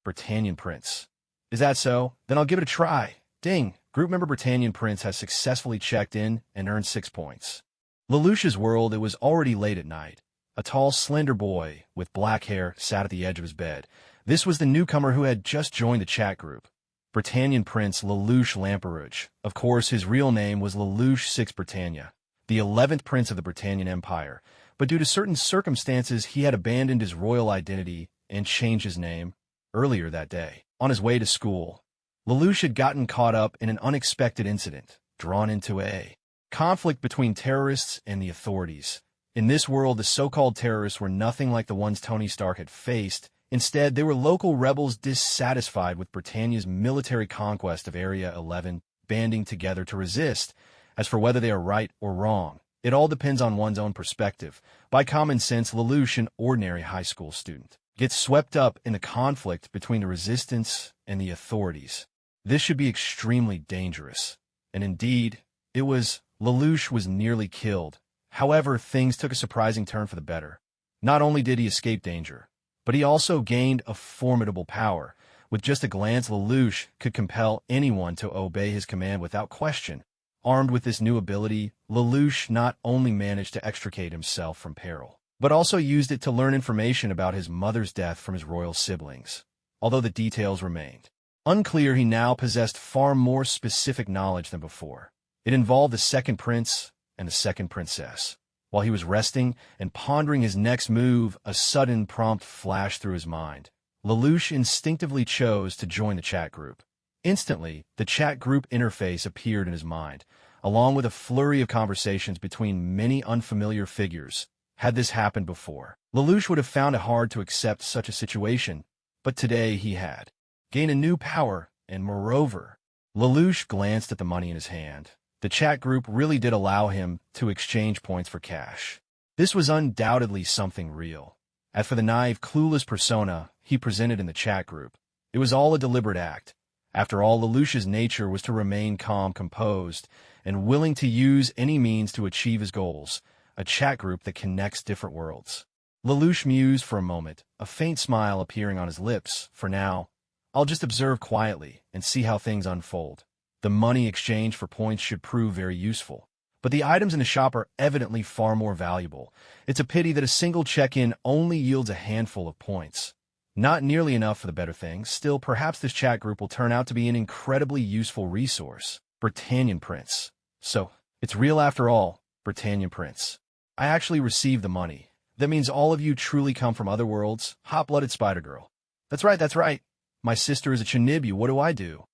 Britannian Prince. Is that so? Then I'll give it a try. Ding! Group member Britannian Prince has successfully checked in and earned 6 points. Lelouch's world, it was already late at night. A tall, slender boy with black hair sat at the edge of his bed. This was the newcomer who had just joined the chat group. Britannian Prince Lelouch Lamperouge. Of course, his real name was Lelouch VI Britannia, the 11th prince of the Britannian Empire. But due to certain circumstances, he had abandoned his royal identity and changed his name earlier that day. On his way to school, Lelouch had gotten caught up in an unexpected incident, drawn into a conflict between terrorists and the authorities. In this world, the so-called terrorists were nothing like the ones Tony Stark had faced. Instead, they were local rebels dissatisfied with Britannia's military conquest of Area 11, banding together to resist. As for whether they are right or wrong, it all depends on one's own perspective. By common sense, Lelouch, an ordinary high school student, gets swept up in the conflict between the resistance and the authorities. This should be extremely dangerous. And indeed, it was. Lelouch was nearly killed. However, things took a surprising turn for the better. Not only did he escape danger, but he also gained a formidable power. With just a glance, Lelouch could compel anyone to obey his command without question. Armed with this new ability, Lelouch not only managed to extricate himself from peril, but also used it to learn information about his mother's death from his royal siblings. Although the details remained unclear, he now possessed far more specific knowledge than before. It involved the second prince and the second princess. While he was resting and pondering his next move, a sudden prompt flashed through his mind. Lelouch instinctively chose to join the chat group. Instantly, the chat group interface appeared in his mind, along with a flurry of conversations between many unfamiliar figures. Had this happened before, Lelouch would have found it hard to accept such a situation, but today he had gained a new power, and moreover, Lelouch glanced at the money in his hand. The chat group really did allow him to exchange points for cash. This was undoubtedly something real. As for the naive, clueless persona he presented in the chat group, it was all a deliberate act. After all, Lelouch's nature was to remain calm, composed, and willing to use any means to achieve his goals, a chat group that connects different worlds. Lelouch mused for a moment, a faint smile appearing on his lips. For now, I'll just observe quietly and see how things unfold. The money exchanged for points should prove very useful. But the items in the shop are evidently far more valuable. It's a pity that a single check-in only yields a handful of points. Not nearly enough for the better things. Still, perhaps this chat group will turn out to be an incredibly useful resource. Britannian Prince. So, it's real after all, Britannian Prince. I actually received the money. That means all of you truly come from other worlds. Hot-blooded Spider Girl. That's right. My sister is a Tsunade. What do I do?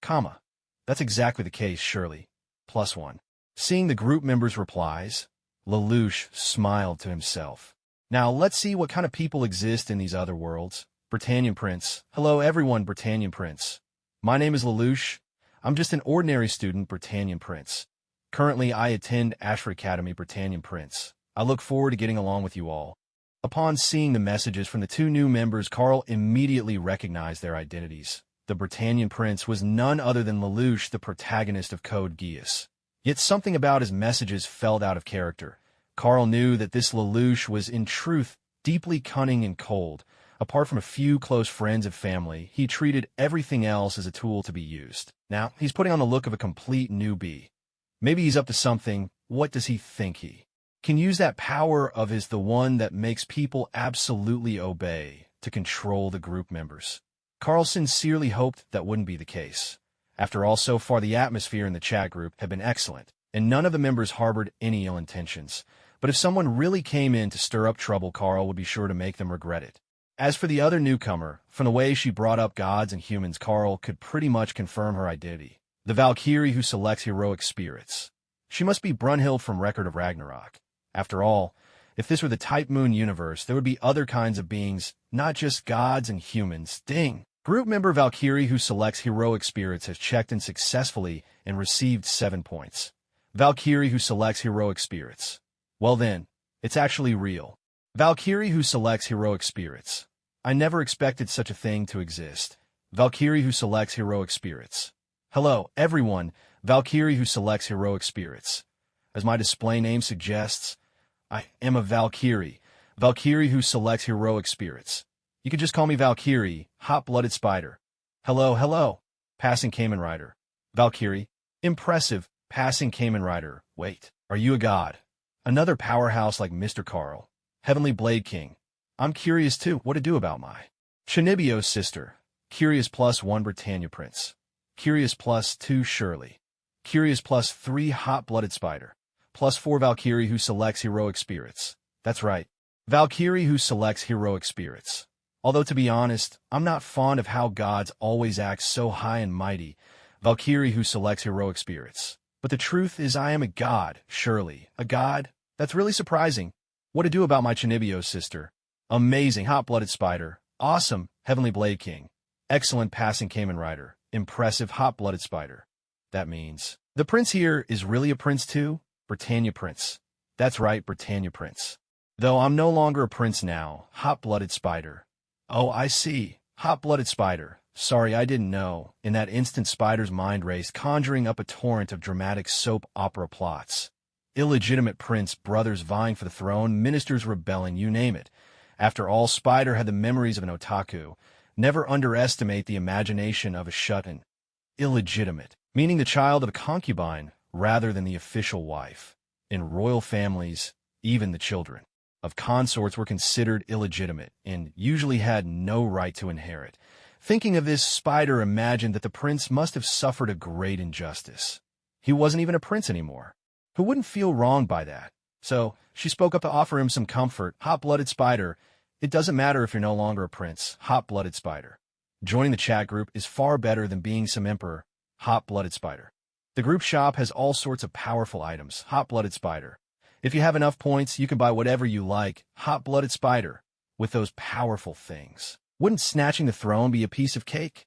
Comma. That's exactly the case, surely. +1. Seeing the group members' replies, Lelouch smiled to himself. Now, let's see what kind of people exist in these other worlds. Britannian Prince. Hello, everyone, Britannian Prince. My name is Lelouch. I'm just an ordinary student, Britannian Prince. Currently, I attend Azure Academy, Britannian Prince. I look forward to getting along with you all. Upon seeing the messages from the two new members, Carl immediately recognized their identities. The Britannian Prince was none other than Lelouch, the protagonist of Code Geass. Yet something about his messages felt out of character. Carl knew that this Lelouch was in truth deeply cunning and cold. Apart from a few close friends and family, he treated everything else as a tool to be used. Now, he's putting on the look of a complete newbie. Maybe he's up to something. What does he think he can use that power of his, the one that makes people absolutely obey, to control the group members? Carl sincerely hoped that wouldn't be the case. After all, so far the atmosphere in the chat group had been excellent, and none of the members harbored any ill intentions. But if someone really came in to stir up trouble, Carl would be sure to make them regret it. As for the other newcomer, from the way she brought up gods and humans, Carl could pretty much confirm her identity. The Valkyrie who selects heroic spirits. She must be Brunhild from Record of Ragnarok. After all, if this were the Type Moon universe, there would be other kinds of beings, not just gods and humans. Ding! Group member Valkyrie who selects heroic spirits has checked in successfully and received 7 points. Valkyrie who selects heroic spirits. Well then, it's actually real. Valkyrie who selects heroic spirits. I never expected such a thing to exist. Valkyrie who selects heroic spirits. Hello, everyone. Valkyrie who selects heroic spirits. As my display name suggests, I am a Valkyrie. Valkyrie who selects heroic spirits. You could just call me Valkyrie, hot-blooded spider. Hello. Passing Kamen Rider. Valkyrie. Impressive. Passing Kamen Rider. Wait, are you a god? Another powerhouse like Mr. Carl. Heavenly Blade King. I'm curious too. What to do about my Shinibio's sister. Curious +1 Britannia Prince. Curious +2 Shirley. Curious +3 hot-blooded spider. +4 Valkyrie who selects heroic spirits. That's right. Valkyrie who selects heroic spirits. Although, to be honest, I'm not fond of how gods always act so high and mighty. Valkyrie who selects heroic spirits. But the truth is I am a god, surely. A god? That's really surprising. What to do about my Chinibio's sister? Amazing, hot-blooded spider. Awesome, Heavenly Blade King. Excellent passing Kamen Rider. Impressive, hot-blooded spider. That means the prince here is really a prince too? Britannia Prince. That's right, Britannia Prince. Though I'm no longer a prince now, hot-blooded spider. Oh, I see. Hot-blooded spider. Sorry, I didn't know. In that instant, Spider's mind raced, conjuring up a torrent of dramatic soap opera plots. Illegitimate prince, brothers vying for the throne, ministers rebelling, you name it. After all, Spider had the memories of an otaku. Never underestimate the imagination of a shut-in. Illegitimate, meaning the child of a concubine rather than the official wife. In royal families, even the children of consorts were considered illegitimate and usually had no right to inherit. Thinking of this, Spider imagined that the prince must have suffered a great injustice. He wasn't even a prince anymore. Who wouldn't feel wronged by that? So she spoke up to offer him some comfort. Hot-blooded spider. It doesn't matter if you're no longer a prince. Hot-blooded spider. Joining the chat group is far better than being some emperor. Hot-blooded spider. The group shop has all sorts of powerful items. Hot-blooded spider. If you have enough points, you can buy whatever you like. Hot-blooded spider. With those powerful things. Wouldn't snatching the throne be a piece of cake?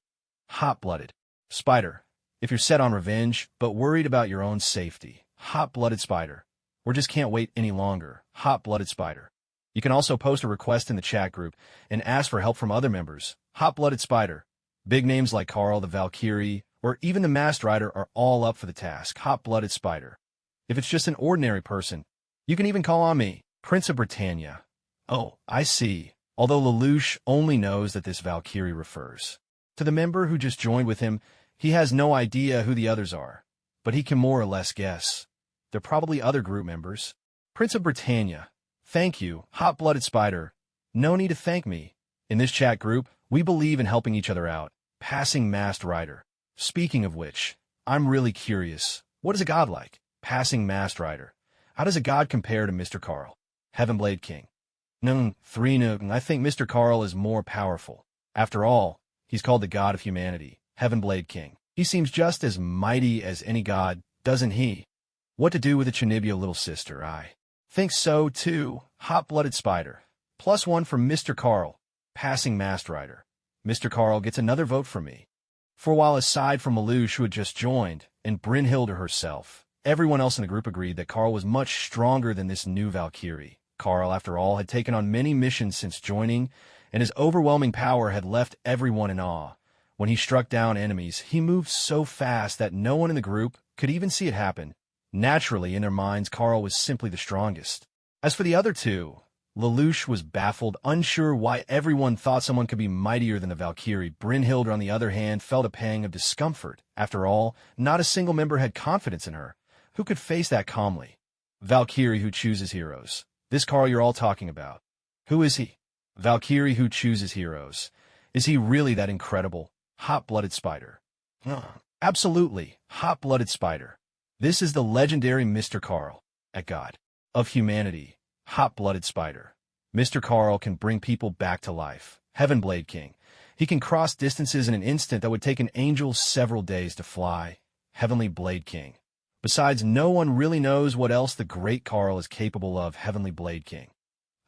Hot-blooded spider. If you're set on revenge, but worried about your own safety. Hot-blooded spider. Or just can't wait any longer. Hot-blooded spider. You can also post a request in the chat group and ask for help from other members. Hot-blooded spider. Big names like Carl, the Valkyrie, or even the Masked Rider are all up for the task. Hot-blooded spider. If it's just an ordinary person, you can even call on me, Prince of Britannia. Oh, I see. Although Lelouch only knows that this Valkyrie refers to the member who just joined with him, he has no idea who the others are. But he can more or less guess. They're probably other group members. Prince of Britannia. Thank you, hot-blooded spider. No need to thank me. In this chat group, we believe in helping each other out. Passing Masked Rider. Speaking of which, I'm really curious. What is a god like? Passing Masked Rider. How does a god compare to Mr. Carl? Heaven Blade King. I think Mr. Carl is more powerful. After all, he's called the god of humanity. Heaven Blade King. He seems just as mighty as any god, doesn't he? What to do with a Chinibio little sister? I think so too. Hot-blooded spider. +1 from Mr. Carl. Passing Masked Rider. Mr. Carl gets another vote from me. For a while, aside from Lelouch, who had just joined, and Brynhilde herself, everyone else in the group agreed that Carl was much stronger than this new Valkyrie. Carl, after all, had taken on many missions since joining, and his overwhelming power had left everyone in awe. When he struck down enemies, he moved so fast that no one in the group could even see it happen. Naturally, in their minds, Carl was simply the strongest. As for the other two, Lelouch was baffled, unsure why everyone thought someone could be mightier than the Valkyrie. Brynhilde, on the other hand, felt a pang of discomfort. After all, not a single member had confidence in her. Who could face that calmly? Valkyrie who chooses heroes. This Carl you're all talking about. Who is he? Valkyrie who chooses heroes. Is he really that incredible, hot-blooded spider? Absolutely, hot-blooded spider. This is the legendary Mr. Carl, a god of humanity, hot-blooded spider. Mr. Carl can bring people back to life. Heaven Blade King. He can cross distances in an instant that would take an angel several days to fly. Heavenly Blade King. Besides, no one really knows what else the great Carl is capable of. Heavenly Blade King.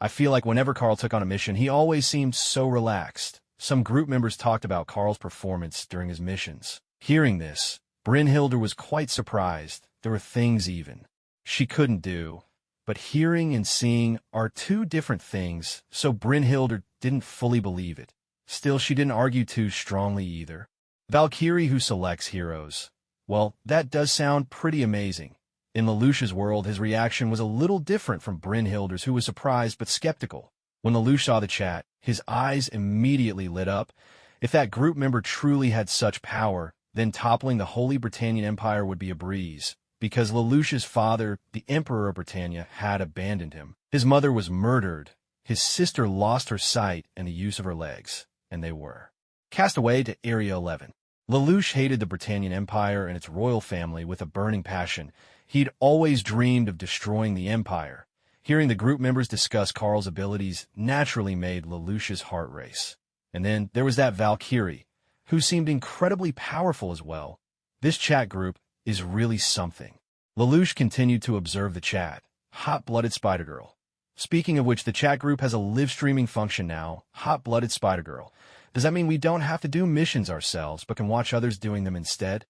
I feel like whenever Carl took on a mission, he always seemed so relaxed. Some group members talked about Carl's performance during his missions. Hearing this, Brynhilde was quite surprised. There were things even she couldn't do. But hearing and seeing are two different things, so Brynhilde didn't fully believe it. Still, she didn't argue too strongly either. Valkyrie who selects heroes. Well, that does sound pretty amazing. In Lelouch's world, his reaction was a little different from Brynhilde's, who was surprised but skeptical. When Lelouch saw the chat, his eyes immediately lit up. If that group member truly had such power, then toppling the Holy Britannian Empire would be a breeze. Because Lelouch's father, the Emperor of Britannia, had abandoned him. His mother was murdered. His sister lost her sight and the use of her legs, and they were cast away to Area 11. Lelouch hated the Britannian Empire and its royal family with a burning passion. He'd always dreamed of destroying the empire. Hearing the group members discuss Carl's abilities naturally made Lelouch's heart race. And then there was that Valkyrie, who seemed incredibly powerful as well. This chat group is really something. Lelouch continued to observe the chat. Hot-blooded Spider-Girl. Speaking of which, the chat group has a live streaming function now. Hot-blooded Spider-Girl. Does that mean we don't have to do missions ourselves, but can watch others doing them instead?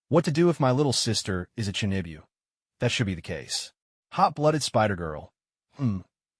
What to do if my little sister is a Chinibu? That should be the case. Hot-blooded Spider-Girl.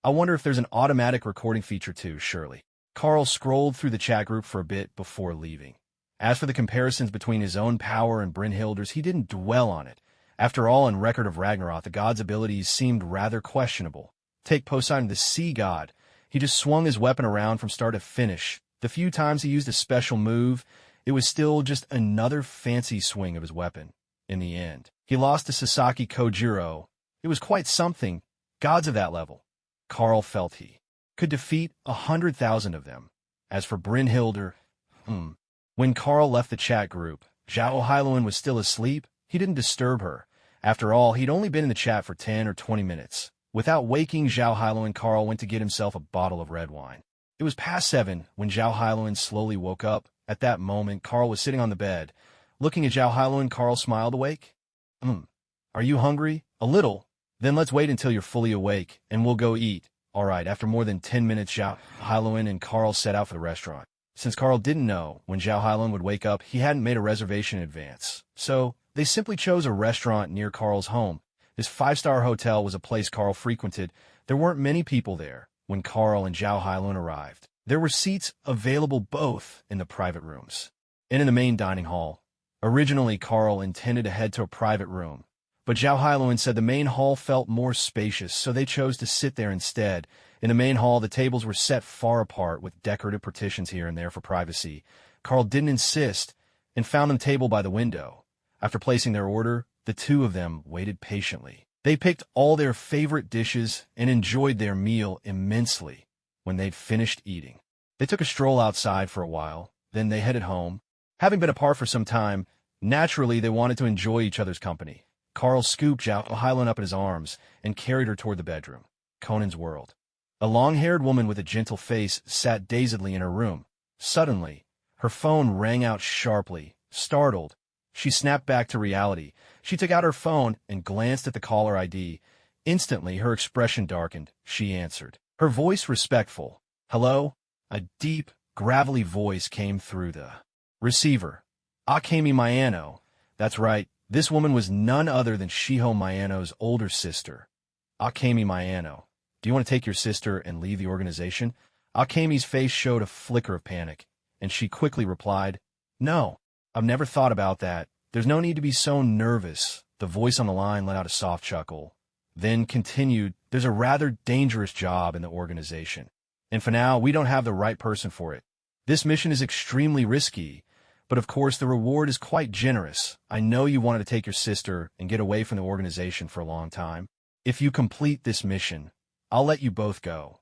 I wonder if there's an automatic recording feature too, surely. Carl scrolled through the chat group for a bit before leaving. As for the comparisons between his own power and Brynhilde's, he didn't dwell on it. After all, in Record of Ragnarok, the god's abilities seemed rather questionable. Take Poseidon, the sea god. He just swung his weapon around from start to finish. The few times he used a special move, it was still just another fancy swing of his weapon. In the end, he lost to Sasaki Kojiro. It was quite something. Gods of that level. Carl felt he could defeat 100,000 of them. As for Brynhilde, when Carl left the chat group, Zhao Hailuan was still asleep. He didn't disturb her. After all, he'd only been in the chat for 10 or 20 minutes. Without waking Zhao Hailuan, Carl went to get himself a bottle of red wine. It was past 7 when Zhao Hailuan slowly woke up. At that moment, Carl was sitting on the bed. Looking at Zhao Hailuan, Carl smiled awake. Are you hungry? A little. Then let's wait until you're fully awake, and we'll go eat. All right, after more than 10 minutes, Zhao Hailuan and Carl set out for the restaurant. Since Carl didn't know when Zhao Hailuan would wake up, he hadn't made a reservation in advance. So, they simply chose a restaurant near Carl's home. This 5-star hotel was a place Carl frequented. There weren't many people there when Carl and Zhao Hailuan arrived. There were seats available both in the private rooms and in the main dining hall. Originally, Carl intended to head to a private room, but Zhao Hailuan said the main hall felt more spacious, so they chose to sit there instead. In the main hall, the tables were set far apart with decorative partitions here and there for privacy. Carl didn't insist and found them table by the window. After placing their order, the two of them waited patiently. They picked all their favorite dishes and enjoyed their meal immensely. When they'd finished eating, they took a stroll outside for a while, then they headed home. Having been apart for some time, naturally they wanted to enjoy each other's company. Carl scooped Zhao Hailuan up in his arms and carried her toward the bedroom. Conan's world. A long-haired woman with a gentle face sat dazedly in her room. Suddenly, her phone rang out sharply. Startled, she snapped back to reality. She took out her phone and glanced at the caller ID. Instantly, her expression darkened. She answered. Her voice respectful. Hello? A deep, gravelly voice came through the receiver. Akemi Mayano. That's right. This woman was none other than Shiho Mayano's older sister. Akemi Mayano. Do you want to take your sister and leave the organization? Akemi's face showed a flicker of panic, and she quickly replied, No, I've never thought about that. There's no need to be so nervous. The voice on the line let out a soft chuckle, then continued, There's a rather dangerous job in the organization, and for now, we don't have the right person for it. This mission is extremely risky, but of course the reward is quite generous. I know you wanted to take your sister and get away from the organization for a long time. If you complete this mission, I'll let you both go.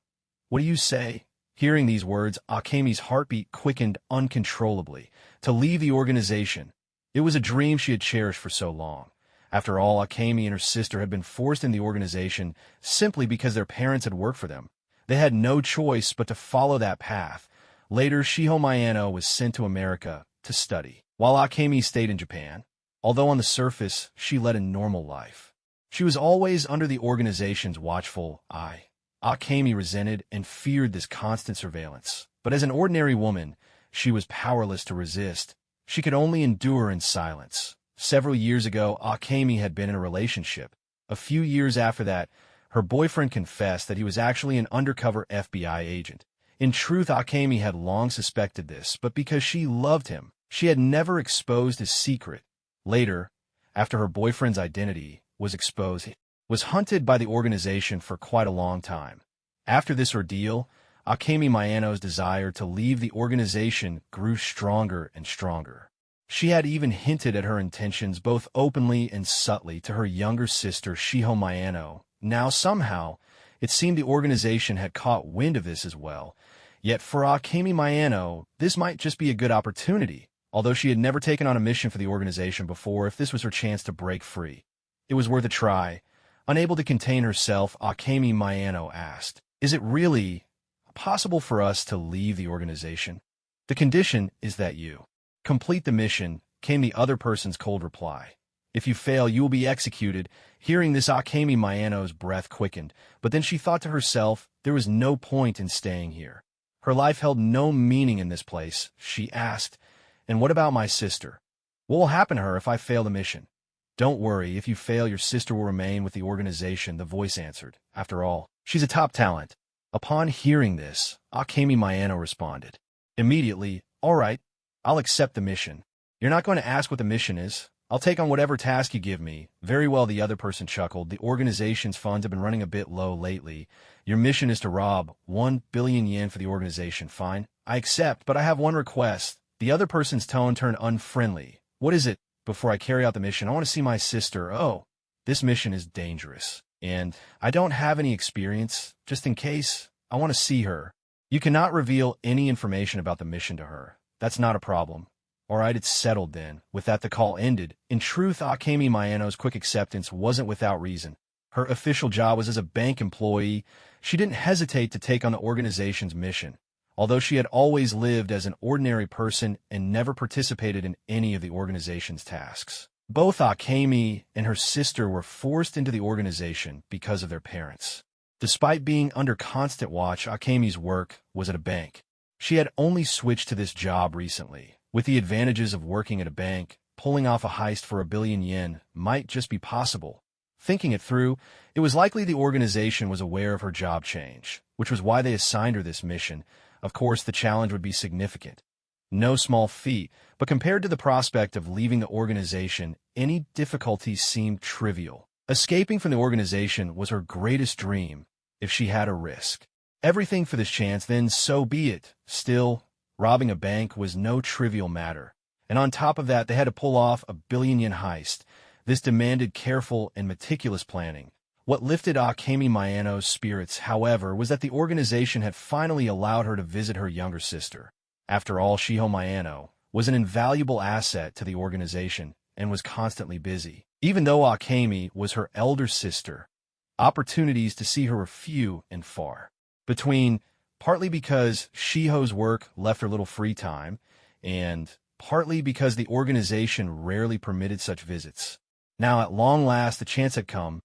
What do you say? Hearing these words, Akemi's heartbeat quickened uncontrollably. To leave the organization. It was a dream she had cherished for so long. After all, Akemi and her sister had been forced in the organization simply because their parents had worked for them. They had no choice but to follow that path. Later, Shiho Mayano was sent to America to study, while Akemi stayed in Japan. Although on the surface, she led a normal life. She was always under the organization's watchful eye. Akemi resented and feared this constant surveillance. But as an ordinary woman, she was powerless to resist. She could only endure in silence. Several years ago, Akemi had been in a relationship. A few years after that, her boyfriend confessed that he was actually an undercover FBI agent. In truth, Akemi had long suspected this, but because she loved him, she had never exposed his secret. Later, after her boyfriend's identity was exposed, he was hunted by the organization for quite a long time. After this ordeal, Akemi Mayano's desire to leave the organization grew stronger and stronger. She had even hinted at her intentions both openly and subtly to her younger sister Shiho Mayano. Now somehow, it seemed the organization had caught wind of this as well. Yet for Akemi Mayano, this might just be a good opportunity. Although she had never taken on a mission for the organization before, if this was her chance to break free, it was worth a try. Unable to contain herself, Akemi Mayano asked, "Is it really possible for us to leave the organization? The condition is that you complete the mission," came the other person's cold reply. "If you fail, you will be executed." Hearing this, Akemi Mayano's breath quickened, but then she thought to herself, there was no point in staying here. Her life held no meaning in this place. She asked, "And what about my sister? What will happen to her if I fail the mission?" "Don't worry, if you fail, your sister will remain with the organization," the voice answered. "After all, she's a top talent." Upon hearing this, Akemi Mayano responded immediately, "All right, I'll accept the mission. You're not going to ask what the mission is. I'll take on whatever task you give me." "Very well," the other person chuckled. "The organization's funds have been running a bit low lately. Your mission is to rob 1 billion yen for the organization. Fine, I accept, but I have one request." The other person's tone turned unfriendly. "What is it?" "Before I carry out the mission, I want to see my sister." "Oh, this mission is dangerous, and I don't have any experience. Just in case, I want to see her." "You cannot reveal any information about the mission to her. That's not a problem." "All right, it's settled then." With that, the call ended. In truth, Akemi Mayano's quick acceptance wasn't without reason. Her official job was as a bank employee. She didn't hesitate to take on the organization's mission. Although she had always lived as an ordinary person and never participated in any of the organization's tasks. Both Akemi and her sister were forced into the organization because of their parents. Despite being under constant watch, Akemi's work was at a bank. She had only switched to this job recently. With the advantages of working at a bank, pulling off a heist for 1 billion yen might just be possible. Thinking it through, it was likely the organization was aware of her job change, which was why they assigned her this mission. Of course, the challenge would be significant. No small feat, but compared to the prospect of leaving the organization, any difficulties seemed trivial. Escaping from the organization was her greatest dream. If she had a risk everything for this chance, then so be it. Still, robbing a bank was no trivial matter. And on top of that, they had to pull off a 1 billion yen heist. This demanded careful and meticulous planning. What lifted Akemi Mayano's spirits, however, was that the organization had finally allowed her to visit her younger sister. After all, Shiho Mayano was an invaluable asset to the organization and was constantly busy. Even though Akemi was her elder sister, opportunities to see her were few and far between, partly because Shiho's work left her little free time, and partly because the organization rarely permitted such visits. Now, at long last, the chance had come.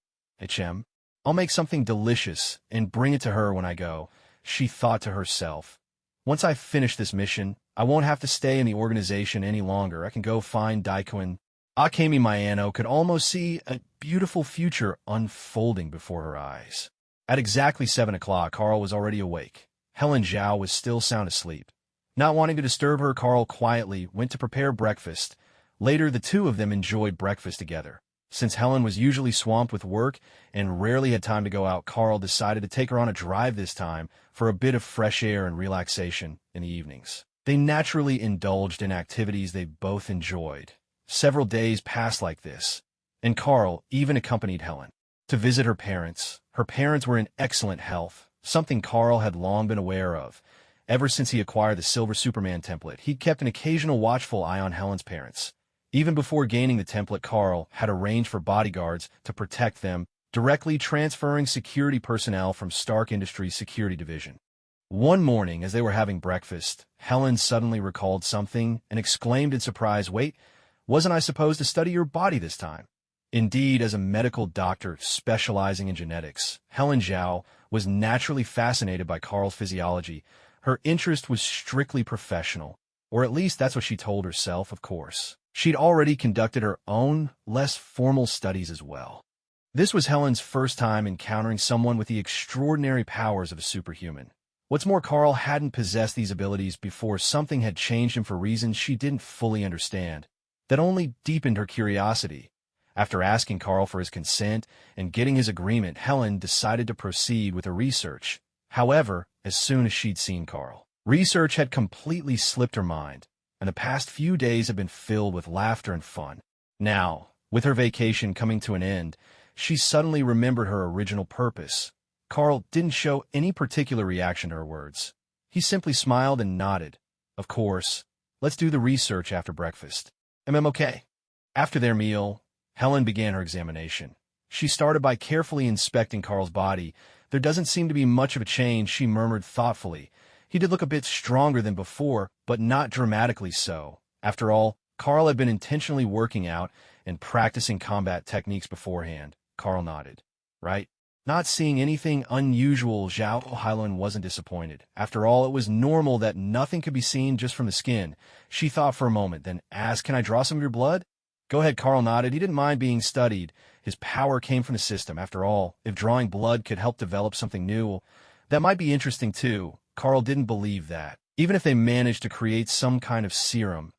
"I'll make something delicious and bring it to her when I go," she thought to herself. "Once I finish this mission, I won't have to stay in the organization any longer. I can go find Daikun." Akemi Mayano could almost see a beautiful future unfolding before her eyes. At exactly 7 o'clock, Carl was already awake. Helen Zhao was still sound asleep. Not wanting to disturb her, Carl quietly went to prepare breakfast. Later, the two of them enjoyed breakfast together. Since Helen was usually swamped with work and rarely had time to go out, Carl decided to take her on a drive this time for a bit of fresh air and relaxation in the evenings. They naturally indulged in activities they both enjoyed. Several days passed like this, and Carl even accompanied Helen to visit her parents. Her parents were in excellent health, something Carl had long been aware of. Ever since he acquired the Silver Superman template, he'd kept an occasional watchful eye on Helen's parents. Even before gaining the template, Carl had arranged for bodyguards to protect them, directly transferring security personnel from Stark Industries' security division. One morning, as they were having breakfast, Helen suddenly recalled something and exclaimed in surprise, "Wait, wasn't I supposed to study your body this time?" Indeed, as a medical doctor specializing in genetics, Helen Zhao was naturally fascinated by Carl's physiology. Her interest was strictly professional, or at least that's what she told herself, of course. She'd already conducted her own, less formal studies as well. This was Helen's first time encountering someone with the extraordinary powers of a superhuman. What's more, Carl hadn't possessed these abilities before. Something had changed him for reasons she didn't fully understand. That only deepened her curiosity. After asking Carl for his consent and getting his agreement, Helen decided to proceed with her research. However, as soon as she'd seen Carl, research had completely slipped her mind, and the past few days had been filled with laughter and fun. Now, with her vacation coming to an end, she suddenly remembered her original purpose. Carl didn't show any particular reaction to her words. He simply smiled and nodded. "Of course. Let's do the research after breakfast." Okay. After their meal, Helen began her examination. She started by carefully inspecting Carl's body. "There doesn't seem to be much of a change," she murmured thoughtfully. "He did look a bit stronger than before, but not dramatically so. After all, Carl had been intentionally working out and practicing combat techniques beforehand." Carl nodded. "Right. Not seeing anything unusual." Zhao Hailuan wasn't disappointed. After all, it was normal that nothing could be seen just from the skin. She thought for a moment, then asked, "Can I draw some of your blood?" "Go ahead." Carl nodded. He didn't mind being studied. His power came from the system. After all, if drawing blood could help develop something new, that might be interesting too. Carl didn't believe that. Even if they managed to create some kind of serum,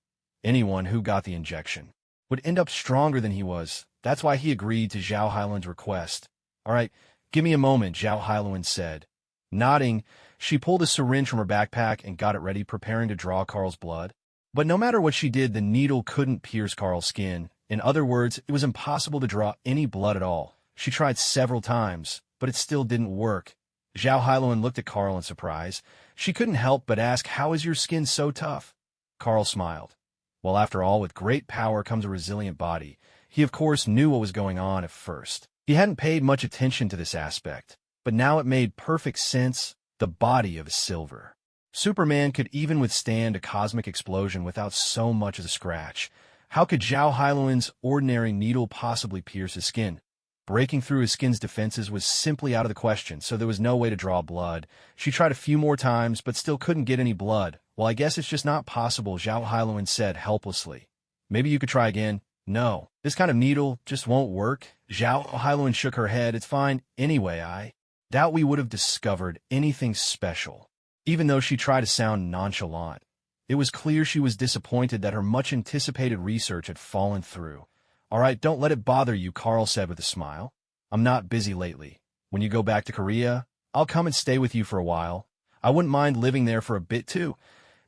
anyone who got the injection would end up stronger than he was. That's why he agreed to Zhao Hailuan's request. "All right, give me a moment," Zhao Hailuan said. Nodding, she pulled a syringe from her backpack and got it ready, preparing to draw Carl's blood. But no matter what she did, the needle couldn't pierce Carl's skin. In other words, it was impossible to draw any blood at all. She tried several times, but it still didn't work. Zhao Hailuan looked at Carl in surprise. She couldn't help but ask, "How is your skin so tough?" Carl smiled. Well, after all, with great power comes a resilient body. He, of course, knew what was going on at first. He hadn't paid much attention to this aspect, but now it made perfect sense. The body of silver. Superman could even withstand a cosmic explosion without so much as a scratch. How could Zhao Hailuan's ordinary needle possibly pierce his skin? Breaking through his skin's defenses was simply out of the question, so there was no way to draw blood. She tried a few more times, but still couldn't get any blood. "Well, I guess it's just not possible," Zhao Hailuan said helplessly. "Maybe you could try again." "No, this kind of needle just won't work." Zhao Hailuan shook her head. "It's fine anyway. I doubt we would have discovered anything special." Even though she tried to sound nonchalant, it was clear she was disappointed that her much-anticipated research had fallen through. "All right, don't let it bother you," Carl said with a smile. "I'm not busy lately. When you go back to Korea, I'll come and stay with you for a while. I wouldn't mind living there for a bit, too."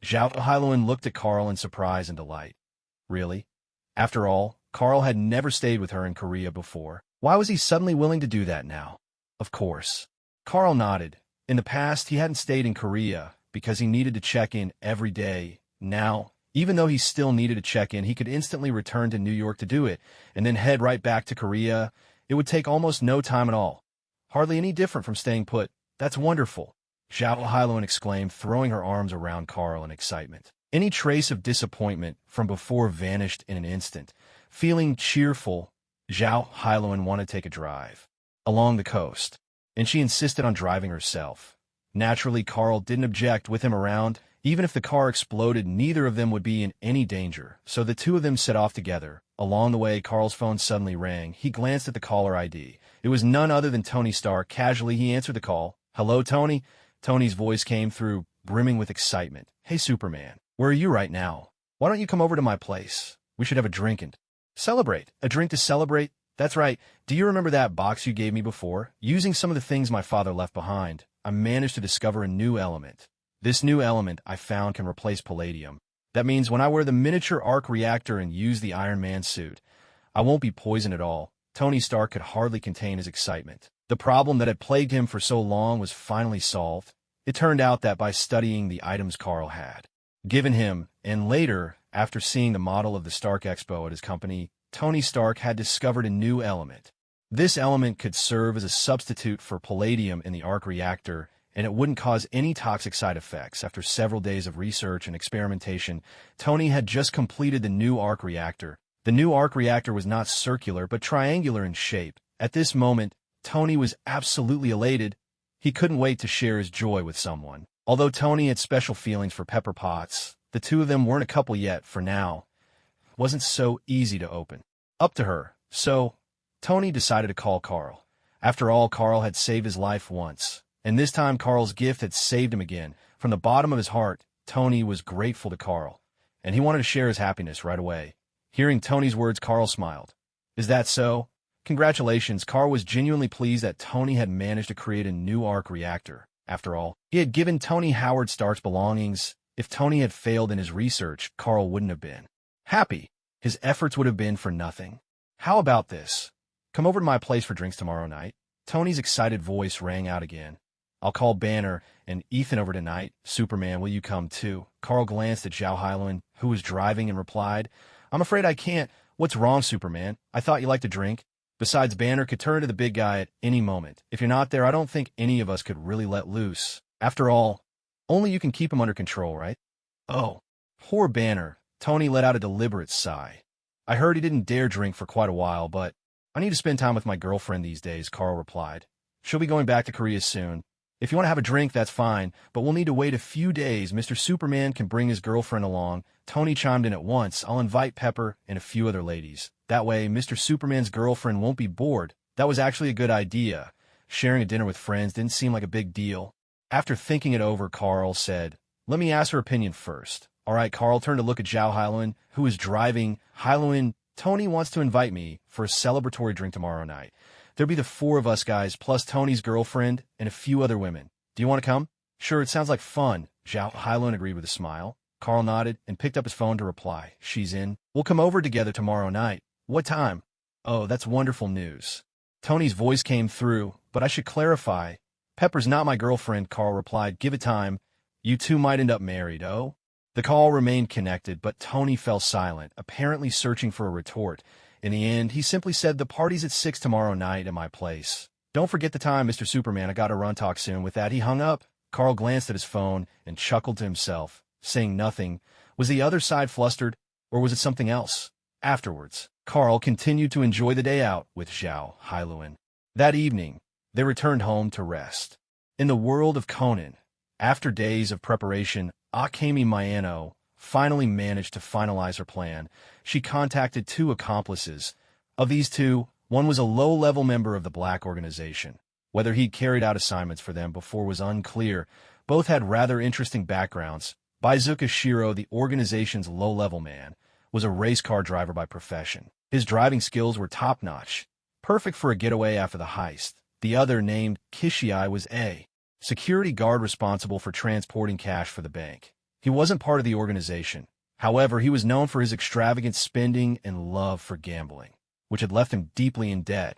Zhao Hailuan looked at Carl in surprise and delight. Really? After all, Carl had never stayed with her in Korea before. Why was he suddenly willing to do that now? Of course. Carl nodded. In the past, he hadn't stayed in Korea because he needed to check in every day. Now, even though he still needed to check in, he could instantly return to New York to do it, and then head right back to Korea. It would take almost no time at all. Hardly any different from staying put. "That's wonderful," Zhao Hailuan exclaimed, throwing her arms around Carl in excitement. Any trace of disappointment from before vanished in an instant. Feeling cheerful, Zhao Hailuan wanted to take a drive along the coast, and she insisted on driving herself. Naturally, Carl didn't object with him around. Even if the car exploded, neither of them would be in any danger, so the two of them set off together. Along the way, Carl's phone suddenly rang. He glanced at the caller ID. It was none other than Tony Stark. Casually, he answered the call. "Hello, Tony?" Tony's voice came through, brimming with excitement. "Hey, Superman. Where are you right now? Why don't you come over to my place? We should have a drink and celebrate." "A drink to celebrate?" "That's right. Do you remember that box you gave me before? Using some of the things my father left behind, I managed to discover a new element. This new element I found can replace palladium. That means when I wear the miniature arc reactor and use the Iron Man suit, I won't be poisoned at all." Tony Stark could hardly contain his excitement. The problem that had plagued him for so long was finally solved. It turned out that by studying the items Carl had given him, and later, after seeing the model of the Stark Expo at his company, Tony Stark had discovered a new element. This element could serve as a substitute for palladium in the arc reactor, and it wouldn't cause any toxic side effects. After several days of research and experimentation, Tony had just completed the new arc reactor. The new arc reactor was not circular, but triangular in shape. At this moment, Tony was absolutely elated. He couldn't wait to share his joy with someone. Although Tony had special feelings for Pepper Potts, the two of them weren't a couple yet for now. It wasn't so easy to open up to her. So, Tony decided to call Carl. After all, Carl had saved his life once, and this time Carl's gift had saved him again. From the bottom of his heart, Tony was grateful to Carl, and he wanted to share his happiness right away. Hearing Tony's words, Carl smiled. Is that so? Congratulations. Carl was genuinely pleased that Tony had managed to create a new arc reactor. After all, he had given Tony Howard Stark's belongings. If Tony had failed in his research, Carl wouldn't have been happy. His efforts would have been for nothing. How about this? Come over to my place for drinks tomorrow night. Tony's excited voice rang out again. I'll call Banner and Ethan over tonight. Superman, will you come too? Carl glanced at Zhao Hailuan, who was driving, and replied, I'm afraid I can't. What's wrong, Superman? I thought you liked to drink. Besides, Banner could turn to the big guy at any moment. If you're not there, I don't think any of us could really let loose. After all, only you can keep him under control, right? Oh, poor Banner. Tony let out a deliberate sigh. I heard he didn't dare drink for quite a while, but I need to spend time with my girlfriend these days, Carl replied. She'll be going back to Korea soon. If you want to have a drink, that's fine, but we'll need to wait a few days. Mr. Superman can bring his girlfriend along. Tony chimed in at once. I'll invite Pepper and a few other ladies. That way, Mr. Superman's girlfriend won't be bored. That was actually a good idea. Sharing a dinner with friends didn't seem like a big deal. After thinking it over, Carl said, let me ask her opinion first. All right, Carl turned to look at Zhao Hailuan, who was driving. Hailuan, Tony wants to invite me for a celebratory drink tomorrow night. There'll be the four of us guys, plus Tony's girlfriend and a few other women. Do you want to come? Sure, it sounds like fun. Zhao Hailuan agreed with a smile. Carl nodded and picked up his phone to reply. She's in. We'll come over together tomorrow night. What time? Oh, that's wonderful news. Tony's voice came through, but I should clarify. Pepper's not my girlfriend, Carl replied. Give it time. You two might end up married, oh? The call remained connected, but Tony fell silent, apparently searching for a retort. In the end, he simply said, the party's at 6 tomorrow night at my place. Don't forget the time, Mr. Superman. I gotta run, talk soon. With that, he hung up. Carl glanced at his phone and chuckled to himself, saying nothing. Was the other side flustered, or was it something else? Afterwards, Carl continued to enjoy the day out with Zhao Hailuan. That evening, they returned home to rest. In the world of Conan, after days of preparation, Akemi Mayano finally managed to finalize her plan. She contacted two accomplices. Of these two, one was a low-level member of the Black Organization. Whether he'd carried out assignments for them before was unclear. Both had rather interesting backgrounds. Baizuka Shiro, the organization's low-level man, was a race car driver by profession. His driving skills were top-notch, perfect for a getaway after the heist. The other, named Skye, was a security guard responsible for transporting cash for the bank. He wasn't part of the organization. However, he was known for his extravagant spending and love for gambling, which had left him deeply in debt.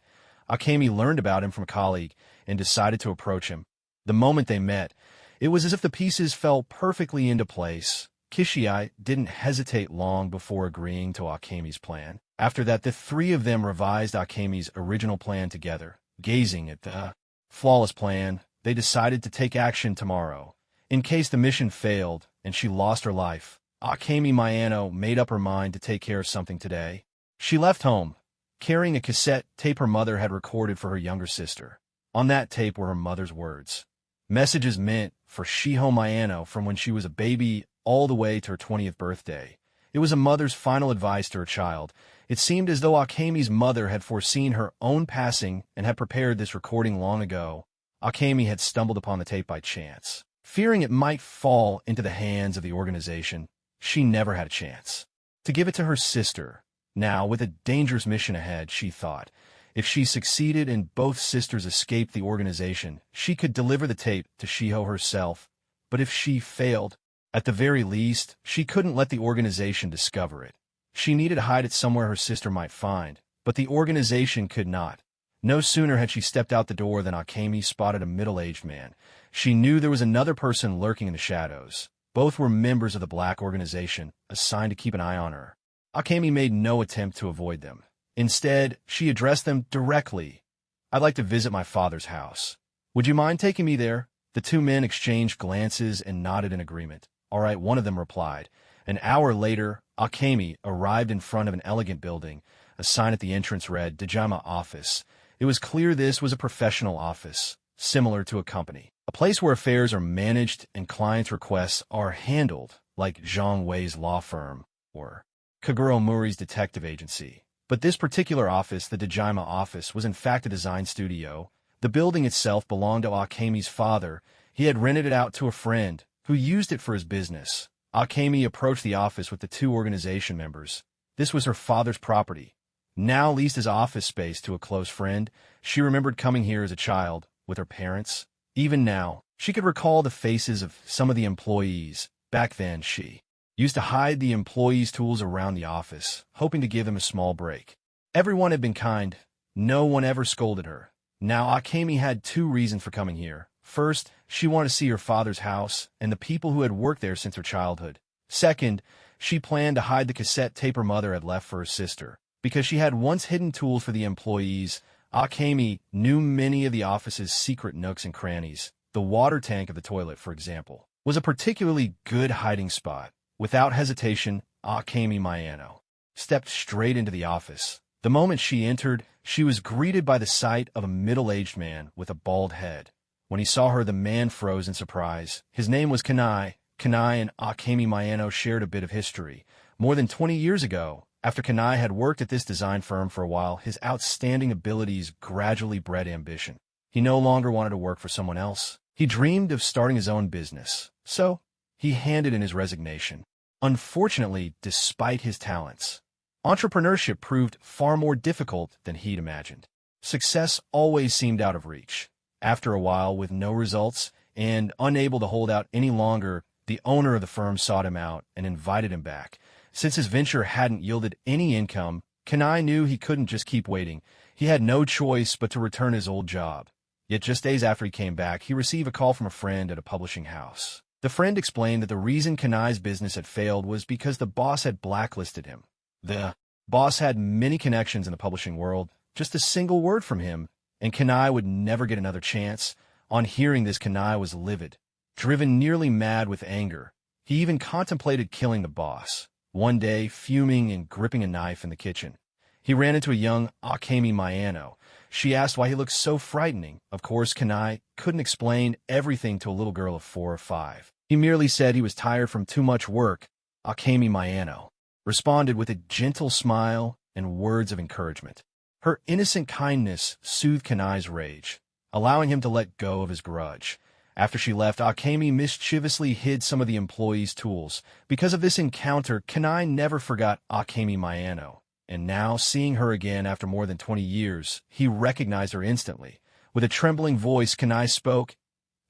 Akemi learned about him from a colleague and decided to approach him. The moment they met, it was as if the pieces fell perfectly into place. Skye didn't hesitate long before agreeing to Akemi's plan. After that, the three of them revised Akemi's original plan together. Gazing at the flawless plan, they decided to take action tomorrow. In case the mission failed and she lost her life, Akemi Mayano made up her mind to take care of something today. She left home, carrying a cassette tape her mother had recorded for her younger sister. On that tape were her mother's words. Messages meant for Shiho Mayano from when she was a baby all the way to her 20th birthday. It was a mother's final advice to her child. It seemed as though Akemi's mother had foreseen her own passing and had prepared this recording long ago. Akemi had stumbled upon the tape by chance. Fearing it might fall into the hands of the organization, she never had a chance to give it to her sister. Now, with a dangerous mission ahead, she thought, if she succeeded and both sisters escaped the organization, she could deliver the tape to Shiho herself. But if she failed, at the very least, she couldn't let the organization discover it. She needed to hide it somewhere her sister might find, but the organization could not. No sooner had she stepped out the door than Akemi spotted a middle-aged man. She knew there was another person lurking in the shadows. Both were members of the Black organization, assigned to keep an eye on her. Akemi made no attempt to avoid them. Instead, she addressed them directly. "I'd like to visit my father's house. Would you mind taking me there?" The two men exchanged glances and nodded in agreement. "All right," one of them replied. An hour later, Akemi arrived in front of an elegant building. A sign at the entrance read, "Dejima Office." It was clear this was a professional office, similar to a company. A place where affairs are managed and clients' requests are handled, like Zhang Wei's law firm or Kaguro Muri's detective agency. But this particular office, the Dejima office, was in fact a design studio. The building itself belonged to Akemi's father. He had rented it out to a friend, who used it for his business. Akemi approached the office with the two organization members. This was her father's property, now leased as office space to a close friend. She remembered coming here as a child, with her parents. Even now, she could recall the faces of some of the employees. Back then, she used to hide the employees' tools around the office, hoping to give them a small break. Everyone had been kind. No one ever scolded her. Now, Akemi had two reasons for coming here. First, she wanted to see her father's house and the people who had worked there since her childhood. Second, she planned to hide the cassette tape her mother had left for her sister. Because she had once hidden tools for the employees, Akemi knew many of the office's secret nooks and crannies. The water tank of the toilet, for example, was a particularly good hiding spot. Without hesitation, Akemi Mayano stepped straight into the office. The moment she entered, she was greeted by the sight of a middle-aged man with a bald head. When he saw her, the man froze in surprise. His name was Kanai. Kanai and Akemi Mayano shared a bit of history. More than 20 years ago, after Kanai had worked at this design firm for a while, his outstanding abilities gradually bred ambition. He no longer wanted to work for someone else. He dreamed of starting his own business. So, he handed in his resignation. Unfortunately, despite his talents, entrepreneurship proved far more difficult than he'd imagined. Success always seemed out of reach. After a while, with no results and unable to hold out any longer, the owner of the firm sought him out and invited him back. Since his venture hadn't yielded any income, Kanai knew he couldn't just keep waiting. He had no choice but to return his old job. Yet just days after he came back, he received a call from a friend at a publishing house. The friend explained that the reason Kanai's business had failed was because the boss had blacklisted him. The boss had many connections in the publishing world. Just a single word from him, and Kanai would never get another chance. On hearing this, Kanai was livid, driven nearly mad with anger. He even contemplated killing the boss. One day, fuming and gripping a knife in the kitchen, he ran into a young Akemi Mayano. She asked why he looked so frightening. Of course, Kanai couldn't explain everything to a little girl of 4 or 5. He merely said he was tired from too much work. Akemi Mayano responded with a gentle smile and words of encouragement. Her innocent kindness soothed Kanai's rage, allowing him to let go of his grudge. After she left, Akemi mischievously hid some of the employees' tools. Because of this encounter, Kanai never forgot Akemi Mayano. And now, seeing her again after more than 20 years, he recognized her instantly. With a trembling voice, Kanai spoke.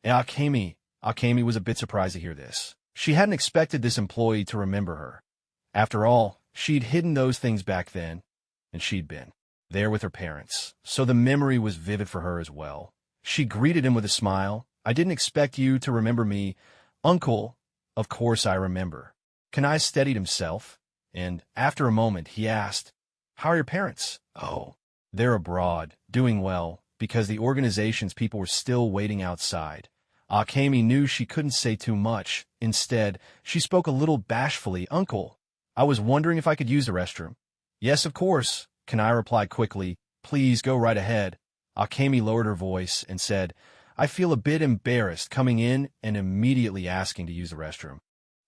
Akemi was a bit surprised to hear this. She hadn't expected this employee to remember her. After all, she'd hidden those things back then, and she'd been there with her parents, so the memory was vivid for her as well. She greeted him with a smile. "I didn't expect you to remember me, Uncle." "Of course I remember." Kanai steadied himself, and after a moment he asked, "How are your parents?" "Oh, they're abroad, doing well," because the organization's people were still waiting outside. Akemi knew she couldn't say too much. Instead, she spoke a little bashfully. "Uncle, I was wondering if I could use the restroom." "Yes, of course," Kanai replied quickly. "Please go right ahead." Akemi lowered her voice and said, "I feel a bit embarrassed coming in and immediately asking to use the restroom."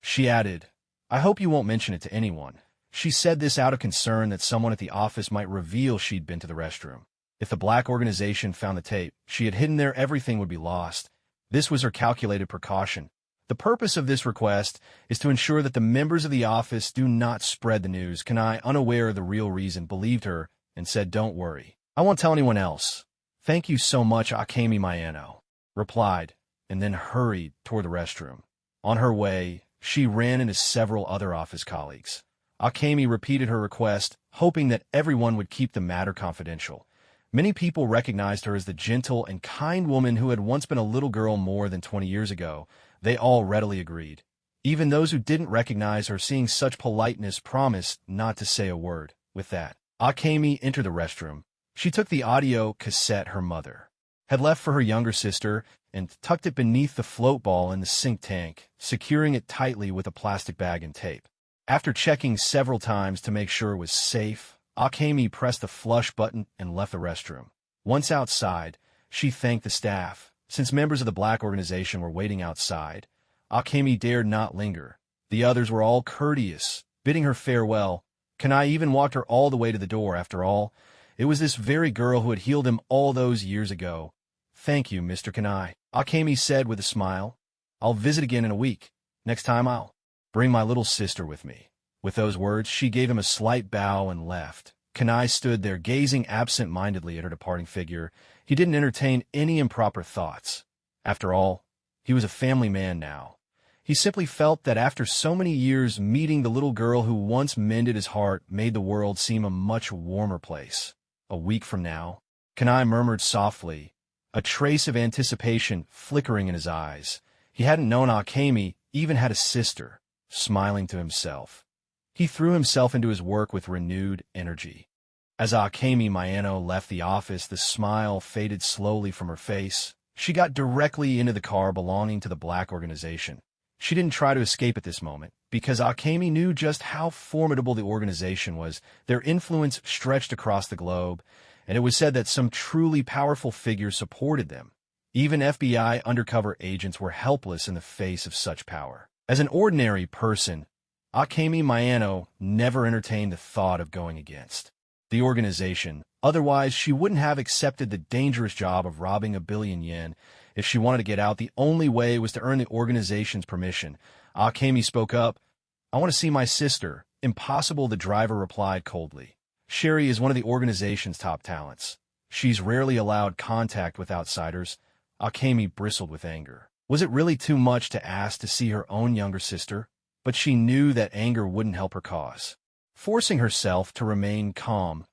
She added, "I hope you won't mention it to anyone." She said this out of concern that someone at the office might reveal she'd been to the restroom. If the Black organization found the tape she had hidden there, everything would be lost. This was her calculated precaution. The purpose of this request is to ensure that the members of the office do not spread the news. Kanai, unaware of the real reason, believed her and said, "Don't worry. I won't tell anyone else." "Thank you so much," Akemi Mayano replied, and then hurried toward the restroom. On her way, she ran into several other office colleagues. Akemi repeated her request, hoping that everyone would keep the matter confidential. Many people recognized her as the gentle and kind woman who had once been a little girl more than 20 years ago. They all readily agreed. Even those who didn't recognize her, seeing such politeness, promised not to say a word. With that, Akemi entered the restroom. She took the audio cassette her mother had left for her younger sister and tucked it beneath the float ball in the sink tank, securing it tightly with a plastic bag and tape. After checking several times to make sure it was safe, Akemi pressed the flush button and left the restroom. Once outside, she thanked the staff. Since members of the black organization were waiting outside, Akemi dared not linger. The others were all courteous, bidding her farewell. Kanai even walked her all the way to the door. After all, it was this very girl who had healed him all those years ago. "Thank you, Mr. Kanai," Akemi said with a smile. "I'll visit again in a week. Next time I'll bring my little sister with me." With those words, she gave him a slight bow and left. Kanai stood there, gazing absent-mindedly at her departing figure. He didn't entertain any improper thoughts. After all, he was a family man now. He simply felt that after so many years, meeting the little girl who once mended his heart made the world seem a much warmer place. A week from now, Kanai murmured softly, a trace of anticipation flickering in his eyes. He hadn't known Akemi even had a sister. Smiling to himself, he threw himself into his work with renewed energy. As Akemi Mayano left the office, the smile faded slowly from her face. She got directly into the car belonging to the black organization. She didn't try to escape at this moment, because Akemi knew just how formidable the organization was. Their influence stretched across the globe, and it was said that some truly powerful figures supported them. Even FBI undercover agents were helpless in the face of such power. As an ordinary person, Akemi Mayano never entertained the thought of going against the organization. Otherwise, she wouldn't have accepted the dangerous job of robbing $1 billion. If she wanted to get out, the only way was to earn the organization's permission. Akemi spoke up. "I want to see my sister." "Impossible," the driver replied coldly. "Sherry is one of the organization's top talents. She's rarely allowed contact with outsiders." Akemi bristled with anger. Was it really too much to ask to see her own younger sister? But she knew that anger wouldn't help her cause. Forcing herself to remain calm,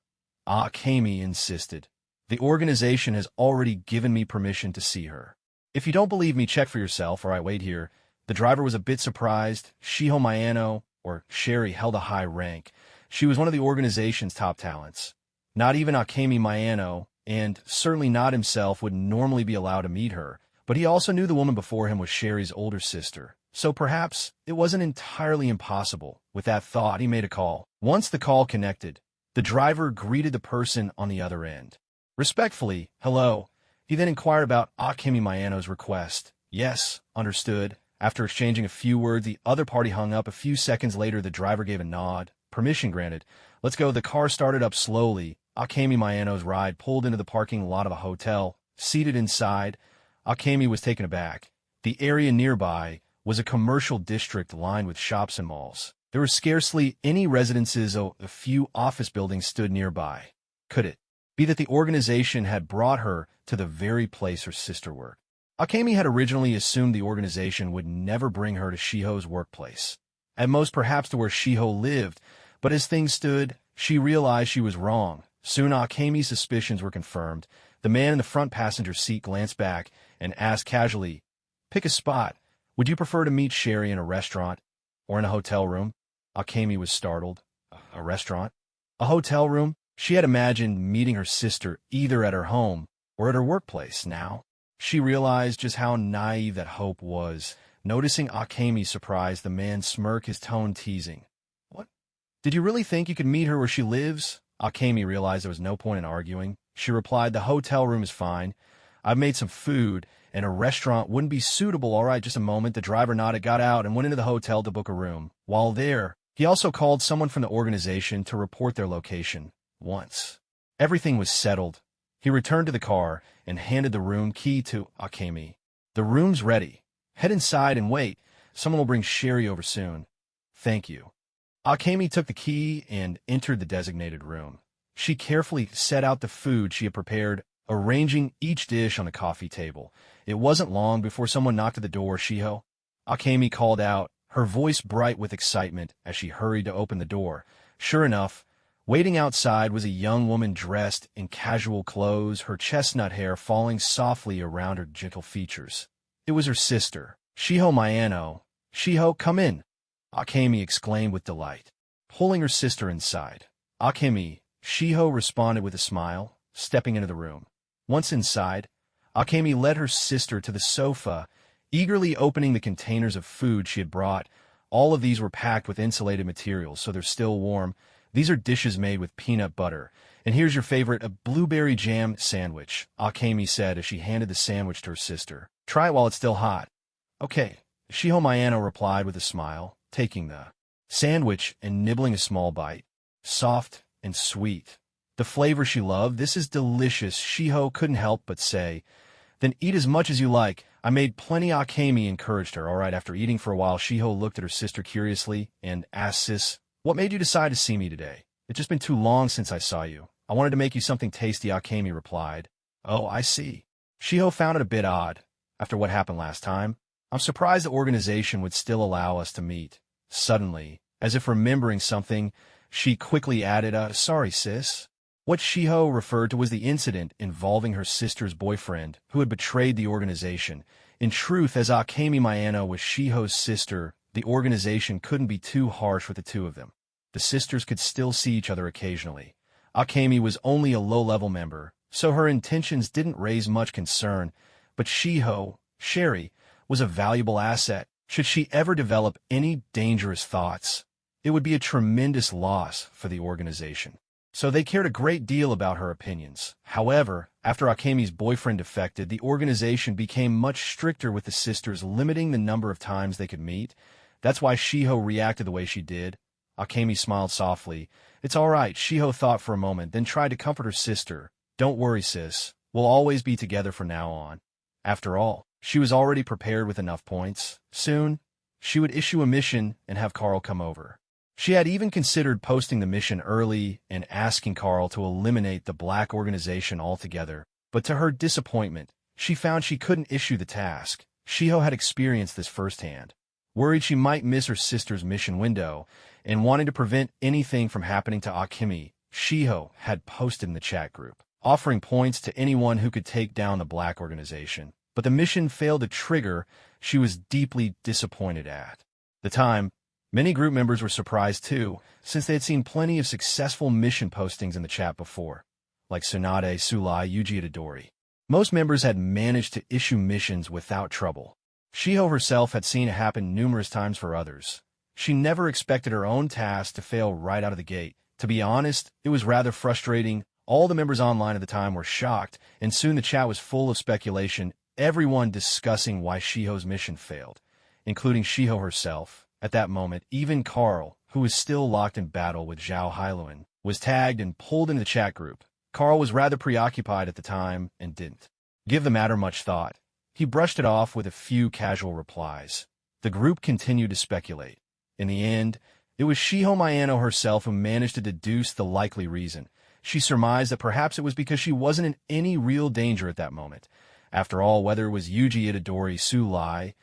Akemi insisted. "The organization has already given me permission to see her. If you don't believe me, check for yourself, or I wait here." The driver was a bit surprised. Shiho Mayano, or Sherry, held a high rank. She was one of the organization's top talents. Not even Akemi Mayano, and certainly not himself, would normally be allowed to meet her. But he also knew the woman before him was Sherry's older sister. So perhaps it wasn't entirely impossible. With that thought, he made a call. Once the call connected, the driver greeted the person on the other end. Respectfully, "Hello." He then inquired about Akemi Mayano's request. "Yes, understood." After exchanging a few words, the other party hung up. A few seconds later, the driver gave a nod. "Permission granted. Let's go." The car started up slowly. Akemi Mayano's ride pulled into the parking lot of a hotel. Seated inside, Akemi was taken aback. The area nearby was a commercial district lined with shops and malls. There were scarcely any residences, though a few office buildings stood nearby. Could it be that the organization had brought her to the very place her sister worked? Akemi had originally assumed the organization would never bring her to Shiho's workplace. At most, perhaps to where Shiho lived, but as things stood, she realized she was wrong. Soon Akemi's suspicions were confirmed. The man in the front passenger seat glanced back and asked casually, "Pick a spot. Would you prefer to meet Sherry in a restaurant or in a hotel room?" Akemi was startled. A restaurant? A hotel room? She had imagined meeting her sister either at her home or at her workplace. Now, she realized just how naive that hope was. Noticing Akemi's surprise, the man smirked, his tone teasing. "What? Did you really think you could meet her where she lives?" Akemi realized there was no point in arguing. She replied, "The hotel room is fine. I've made some food, and a restaurant wouldn't be suitable." "All right, just a moment." The driver nodded, got out, and went into the hotel to book a room. While there, he also called someone from the organization to report their location. Once everything was settled, he returned to the car and handed the room key to Akemi. "The room's ready. Head inside and wait. Someone will bring Sherry over soon." "Thank you." Akemi took the key and entered the designated room. She carefully set out the food she had prepared, arranging each dish on the coffee table. It wasn't long before someone knocked at the door. "Shiho?" Akemi called out, her voice bright with excitement as she hurried to open the door. Sure enough, Waiting outside was a young woman dressed in casual clothes, her chestnut hair falling softly around her gentle features. It was her sister, Shiho Mayano. "Shiho, come in," Akemi exclaimed with delight, pulling her sister inside. "Akemi," Shiho responded with a smile, stepping into the room. Once inside, Akemi led her sister to the sofa, eagerly opening the containers of food she had brought. All of these were packed with insulated materials, so they're still warm. "These are dishes made with peanut butter. And here's your favorite, a blueberry jam sandwich," Akemi said as she handed the sandwich to her sister. "Try it while it's still hot." "Okay," Shiho Mayano replied with a smile, taking the sandwich and nibbling a small bite. Soft and sweet. The flavor she loved. "This is delicious," Shiho couldn't help but say. "Then eat as much as you like. I made plenty," Akemi encouraged her. All right, after eating for a while, Shiho looked at her sister curiously and asked, "Sis, what made you decide to see me today? It's just been too long since I saw you. I wanted to make you something tasty," Akemi replied. "Oh, I see." Shiho found it a bit odd after what happened last time. "I'm surprised the organization would still allow us to meet." Suddenly, as if remembering something, she quickly added, "Sorry, sis." What Shiho referred to was the incident involving her sister's boyfriend, who had betrayed the organization. In truth, as Akemi Mayano was Shiho's sister, the organization couldn't be too harsh with the two of them. The sisters could still see each other occasionally. Akemi was only a low-level member, so her intentions didn't raise much concern, but Shiho, Sherry, was a valuable asset. Should she ever develop any dangerous thoughts, it would be a tremendous loss for the organization. So they cared a great deal about her opinions. However, after Akemi's boyfriend defected, the organization became much stricter with the sisters, limiting the number of times they could meet. That's why Shiho reacted the way she did. Akemi smiled softly. "It's all right," Shiho thought for a moment, then tried to comfort her sister. "Don't worry, sis. We'll always be together from now on." After all, she was already prepared with enough points. Soon, she would issue a mission and have Carl come over. She had even considered posting the mission early and asking Carl to eliminate the black organization altogether, but to her disappointment, she found she couldn't issue the task. Shiho had experienced this firsthand. Worried she might miss her sister's mission window, and wanting to prevent anything from happening to Akemi, Shiho had posted in the chat group, offering points to anyone who could take down the black organization. But the mission failed to trigger. She was deeply disappointed at the time. Many group members were surprised too, since they had seen plenty of successful mission postings in the chat before, like Tsunade, Sulai, Yuji Itadori. Most members had managed to issue missions without trouble. Shiho herself had seen it happen numerous times for others. She never expected her own task to fail right out of the gate. To be honest, it was rather frustrating. All the members online at the time were shocked, and soon the chat was full of speculation, everyone discussing why Shiho's mission failed, including Shiho herself. At that moment, even Carl, who was still locked in battle with Zhao Hailuan, was tagged and pulled into the chat group. Carl was rather preoccupied at the time and didn't give the matter much thought. He brushed it off with a few casual replies. The group continued to speculate. In the end, it was Shiho Mayano herself who managed to deduce the likely reason. She surmised that perhaps it was because she wasn't in any real danger at that moment. After all, whether it was Yuji Itadori Sulai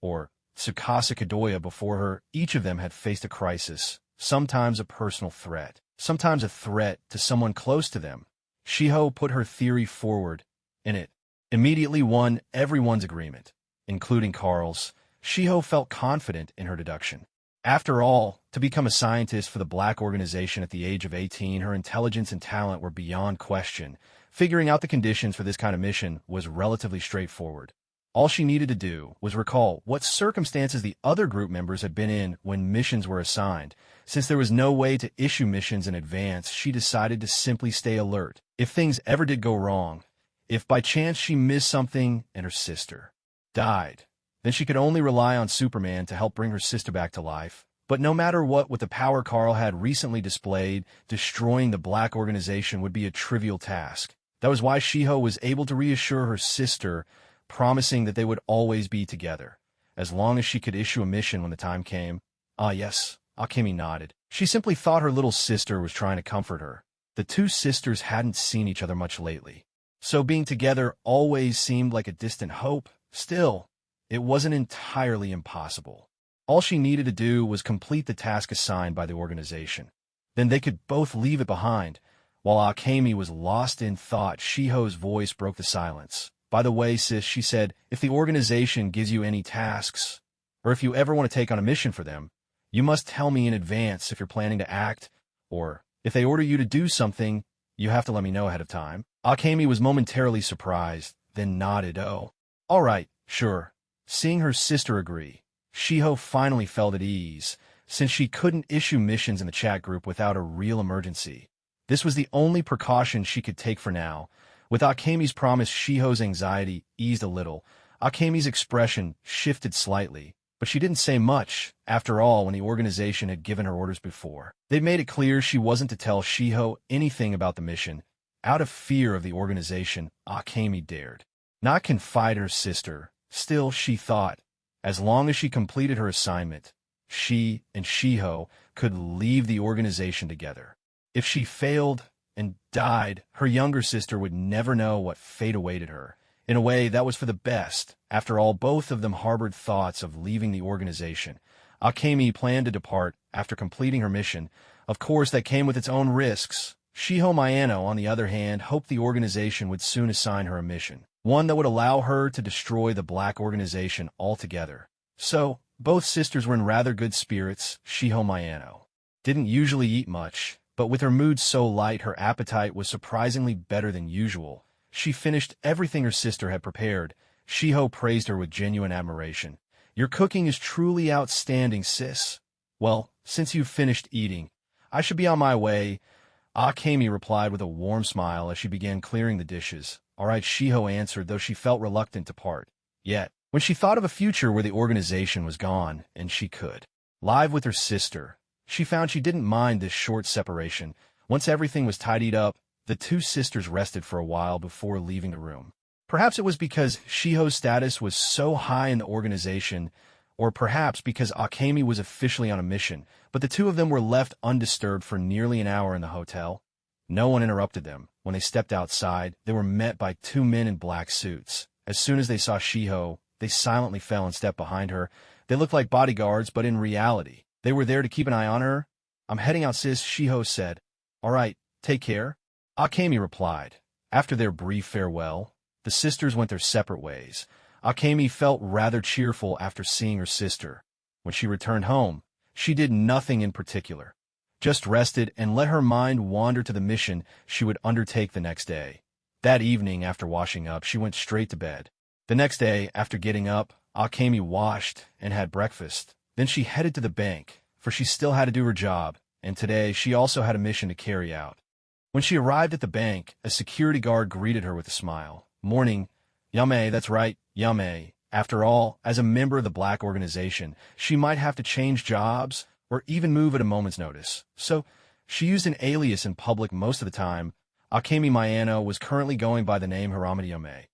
or Tsukasa Kadoya before her, each of them had faced a crisis, sometimes a personal threat, sometimes a threat to someone close to them. Shiho put her theory forward, and it immediately won everyone's agreement, including Carl's. Shiho felt confident in her deduction. After all, to become a scientist for the black organization at the age of 18, her intelligence and talent were beyond question. Figuring out the conditions for this kind of mission was relatively straightforward. All she needed to do was recall what circumstances the other group members had been in when missions were assigned. Since there was no way to issue missions in advance, she decided to simply stay alert. If things ever did go wrong, if by chance she missed something and her sister died, then she could only rely on Superman to help bring her sister back to life. But no matter what, with the power Carl had recently displayed, destroying the black organization would be a trivial task. That was why Shiho was able to reassure her sister, promising that they would always be together, as long as she could issue a mission when the time came. "Ah, yes," Akemi nodded. She simply thought her little sister was trying to comfort her. The two sisters hadn't seen each other much lately, so being together always seemed like a distant hope. Still, it wasn't entirely impossible. All she needed to do was complete the task assigned by the organization. Then they could both leave it behind. While Akemi was lost in thought, Shiho's voice broke the silence. By the way, sis, she said, if the organization gives you any tasks, or if you ever want to take on a mission for them, you must tell me in advance if you're planning to act, or if they order you to do something, you have to let me know ahead of time. Akemi was momentarily surprised, then nodded. Oh, all right, sure. Seeing her sister agree, Shiho finally felt at ease, since she couldn't issue missions in the chat group without a real emergency. This was the only precaution she could take for now. With Akemi's promise, Shiho's anxiety eased a little. Akemi's expression shifted slightly, but she didn't say much, after all, when the organization had given her orders before. They'd made it clear she wasn't to tell Shiho anything about the mission. Out of fear of the organization, Akemi dared not confide her sister. Still, she thought, as long as she completed her assignment, she and Shiho could leave the organization together. If she failed and died, her younger sister would never know what fate awaited her. In a way, that was for the best. After all, both of them harbored thoughts of leaving the organization. Akemi planned to depart after completing her mission. Of course, that came with its own risks. Shiho Mayano, on the other hand, hoped the organization would soon assign her a mission, one that would allow her to destroy the Black Organization altogether. So, both sisters were in rather good spirits. Shiho Mayano didn't usually eat much, but with her mood so light, her appetite was surprisingly better than usual. She finished everything her sister had prepared. Shiho praised her with genuine admiration. Your cooking is truly outstanding, sis. Well, since you've finished eating, I should be on my way. Akemi replied with a warm smile as she began clearing the dishes. All right, Shiho answered, though she felt reluctant to part. Yet, when she thought of a future where the organization was gone and she could live with her sister, she found she didn't mind this short separation. Once everything was tidied up, the two sisters rested for a while before leaving the room. Perhaps it was because Shiho's status was so high in the organization, or perhaps because Akemi was officially on a mission, but the two of them were left undisturbed for nearly an hour in the hotel. No one interrupted them. When they stepped outside, they were met by two men in black suits. As soon as they saw Shiho, they silently fell and stepped behind her. They looked like bodyguards, but in reality, they were there to keep an eye on her. I'm heading out, sis, Shiho said. All right, take care. Akemi replied. After their brief farewell, the sisters went their separate ways. Akemi felt rather cheerful after seeing her sister. When she returned home, she did nothing in particular, just rested and let her mind wander to the mission she would undertake the next day. That evening, after washing up, she went straight to bed. The next day, after getting up, Akemi washed and had breakfast. Then she headed to the bank, for she still had to do her job, and today she also had a mission to carry out. When she arrived at the bank, a security guard greeted her with a smile. Morning. Yame, that's right, Yame. After all, as a member of the Black Organization, she might have to change jobs or even move at a moment's notice. So, she used an alias in public most of the time. Akemi Mayano was currently going by the name Hiramadi Yame.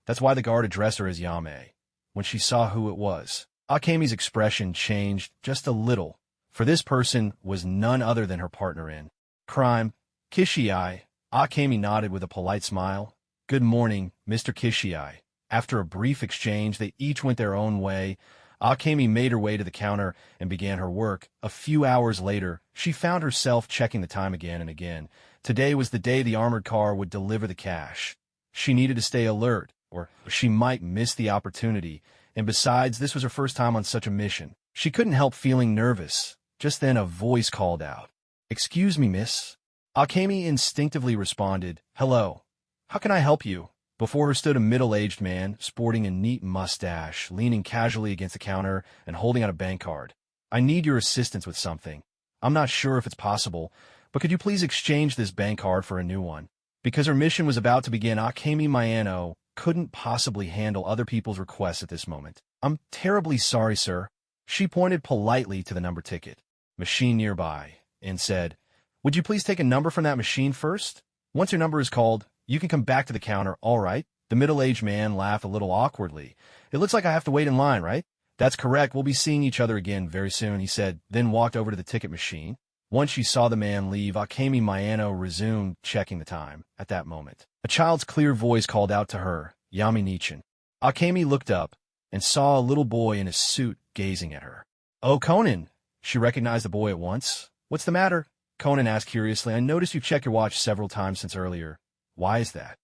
That's why the guard addressed her as Yame. When she saw who it was, Akemi's expression changed just a little, for this person was none other than her partner in crime, Kishii. Akemi nodded with a polite smile. Good morning, Mr. Kishii. After a brief exchange, they each went their own way. Akemi made her way to the counter and began her work. A few hours later, she found herself checking the time again and again. Today was the day the armored car would deliver the cash. She needed to stay alert, or she might miss the opportunity, and besides, this was her first time on such a mission. She couldn't help feeling nervous. Just then a voice called out. Excuse me, miss. Akemi instinctively responded, Hello. How can I help you? Before her stood a middle-aged man, sporting a neat mustache, leaning casually against the counter and holding out a bank card. I need your assistance with something. I'm not sure if it's possible, but could you please exchange this bank card for a new one? Because her mission was about to begin, Akemi Mayano couldn't possibly handle other people's requests at this moment. I'm terribly sorry, sir. She pointed politely to the number ticket machine nearby and said, Would you please take a number from that machine first? Once your number is called, you can come back to the counter, all right? The middle-aged man laughed a little awkwardly. It looks like I have to wait in line, right? That's correct. We'll be seeing each other again very soon, he said, then walked over to the ticket machine. Once she saw the man leave, Akemi Mayano resumed checking the time. At that moment, a child's clear voice called out to her, Yami Nichin. Akemi looked up and saw a little boy in a suit gazing at her. Oh, Conan! She recognized the boy at once. What's the matter? Conan asked curiously. I noticed you check your watch several times since earlier. Why is that?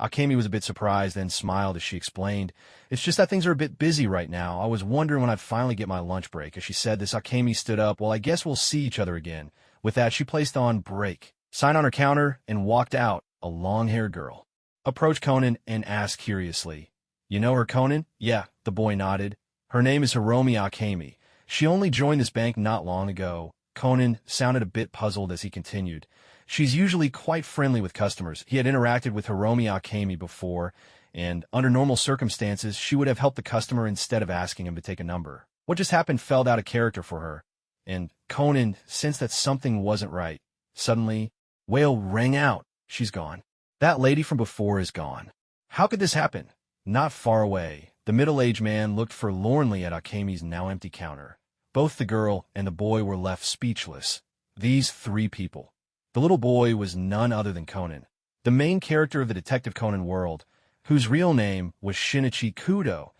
Akemi was a bit surprised, then smiled as she explained. It's just that things are a bit busy right now. I was wondering when I'd finally get my lunch break. As she said this, Akemi stood up. Well, I guess we'll see each other again. With that, she placed on break, signed on her counter, and walked out. A long-haired girl approached Conan and asked curiously, "You know her, Conan?" "Yeah," the boy nodded. "Her name is Hiromi Akemi. She only joined this bank not long ago." Conan sounded a bit puzzled as he continued. "She's usually quite friendly with customers." He had interacted with Hiromi Akemi before, and under normal circumstances, she would have helped the customer instead of asking him to take a number. What just happened felt out of character for her, and Conan sensed that something wasn't right. Suddenly, wail rang out. "She's gone. That lady from before is gone." How could this happen? Not far away, the middle-aged man looked forlornly at Akemi's now empty counter. Both the girl and the boy were left speechless. These three people. The little boy was none other than Conan, the main character of the Detective Conan world, whose real name was Shinichi Kudo,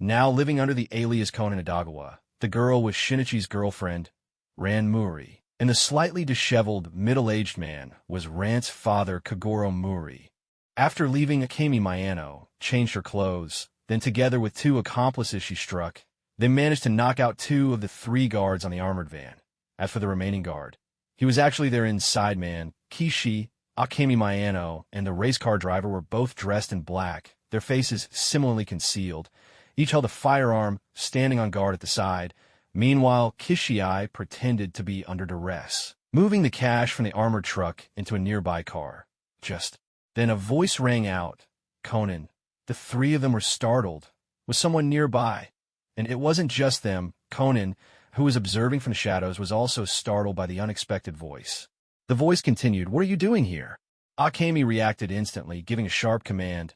now living under the alias Conan Adagawa. The girl was Shinichi's girlfriend, Ran Muri, and the slightly disheveled, middle-aged man was Rant's father, Kagoro Muri. After leaving Akemi Mayano, changed her clothes, then together with two accomplices she struck, they managed to knock out two of the three guards on the armored van. As for the remaining guard, he was actually their inside man. Kishi, Akemi Mayano, and the race car driver were both dressed in black, their faces similarly concealed. Each held a firearm, standing on guard at the side. Meanwhile, Kishii pretended to be under duress, moving the cash from the armored truck into a nearby car. Just then a voice rang out. "Conan." The three of them were startled. Was someone nearby? And it wasn't just them. Conan, who was observing from the shadows, was also startled by the unexpected voice. The voice continued, "What are you doing here?" Akemi reacted instantly, giving a sharp command.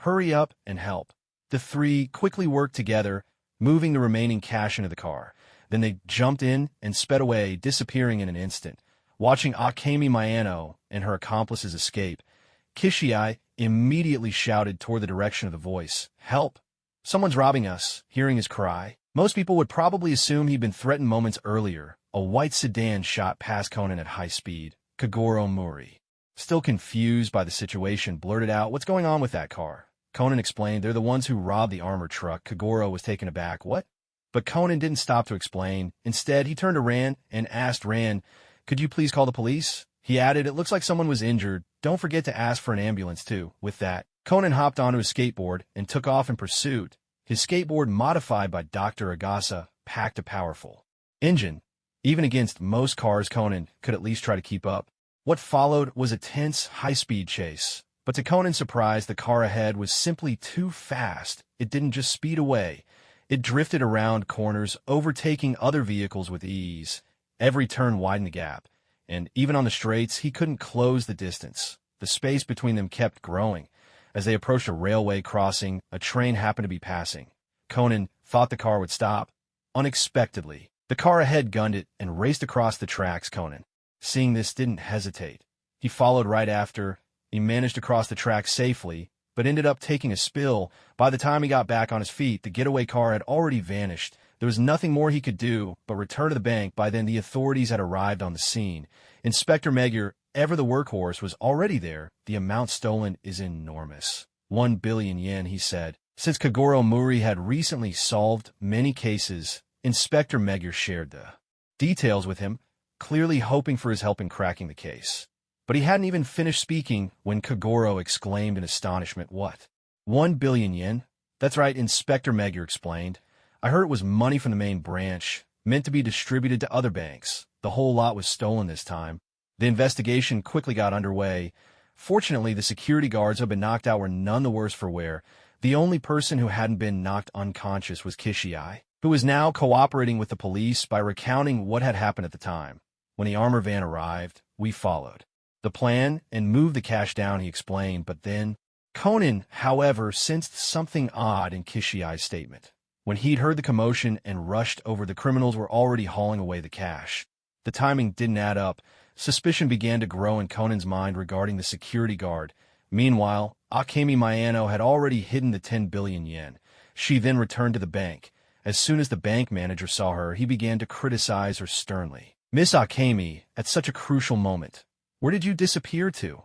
"Hurry up and help." The three quickly worked together, moving the remaining cash into the car. Then they jumped in and sped away, disappearing in an instant. Watching Akemi Mayano and her accomplices escape, Kishii immediately shouted toward the direction of the voice, "Help! Someone's robbing us." Hearing his cry, most people would probably assume he'd been threatened moments earlier. A white sedan shot past Conan at high speed. Kagoro Muri, still confused by the situation, blurted out, "What's going on with that car?" Conan explained, "They're the ones who robbed the armored truck." Kagoro was taken aback. "What?" But Conan didn't stop to explain. Instead, he turned to Ran and asked Ran, "Could you please call the police?" He added, "It looks like someone was injured. Don't forget to ask for an ambulance, too." With that, Conan hopped onto his skateboard and took off in pursuit. His skateboard, modified by Dr. Agasa, packed a powerful engine. Even against most cars, Conan could at least try to keep up. What followed was a tense, high-speed chase. But to Conan's surprise, the car ahead was simply too fast. It didn't just speed away. It drifted around corners, overtaking other vehicles with ease. Every turn widened the gap, and even on the straights, he couldn't close the distance. The space between them kept growing. As they approached a railway crossing, a train happened to be passing. Conan thought the car would stop. Unexpectedly, the car ahead gunned it and raced across the tracks. Conan, seeing this, didn't hesitate. He followed right after. He managed to cross the tracks safely, but ended up taking a spill. By the time he got back on his feet, the getaway car had already vanished. There was nothing more he could do but return to the bank. By then, the authorities had arrived on the scene. Inspector Magyar, ever the workhorse, was already there. "The amount stolen is enormous. 1 billion yen, he said. Since Kagoro Muri had recently solved many cases, Inspector Magyar shared the details with him, clearly hoping for his help in cracking the case. But he hadn't even finished speaking when Kagoro exclaimed in astonishment, "What? 1 billion yen? That's right," Inspector Magyar explained. "I heard it was money from the main branch, meant to be distributed to other banks. The whole lot was stolen this time." The investigation quickly got underway. Fortunately, the security guards who had been knocked out were none the worse for wear. The only person who hadn't been knocked unconscious was Kishii, who was now cooperating with the police by recounting what had happened at the time. When the armor van arrived, we followed the plan and moved the cash down, he explained. But then, Conan, however, sensed something odd in Kishii's statement. When he'd heard the commotion and rushed over, the criminals were already hauling away the cash. The timing didn't add up. Suspicion began to grow in Conan's mind regarding the security guard. Meanwhile, Akemi Mayano had already hidden the 10 billion yen. She then returned to the bank. As soon as the bank manager saw her, he began to criticize her sternly. Miss Akemi, at such a crucial moment. Where did you disappear to?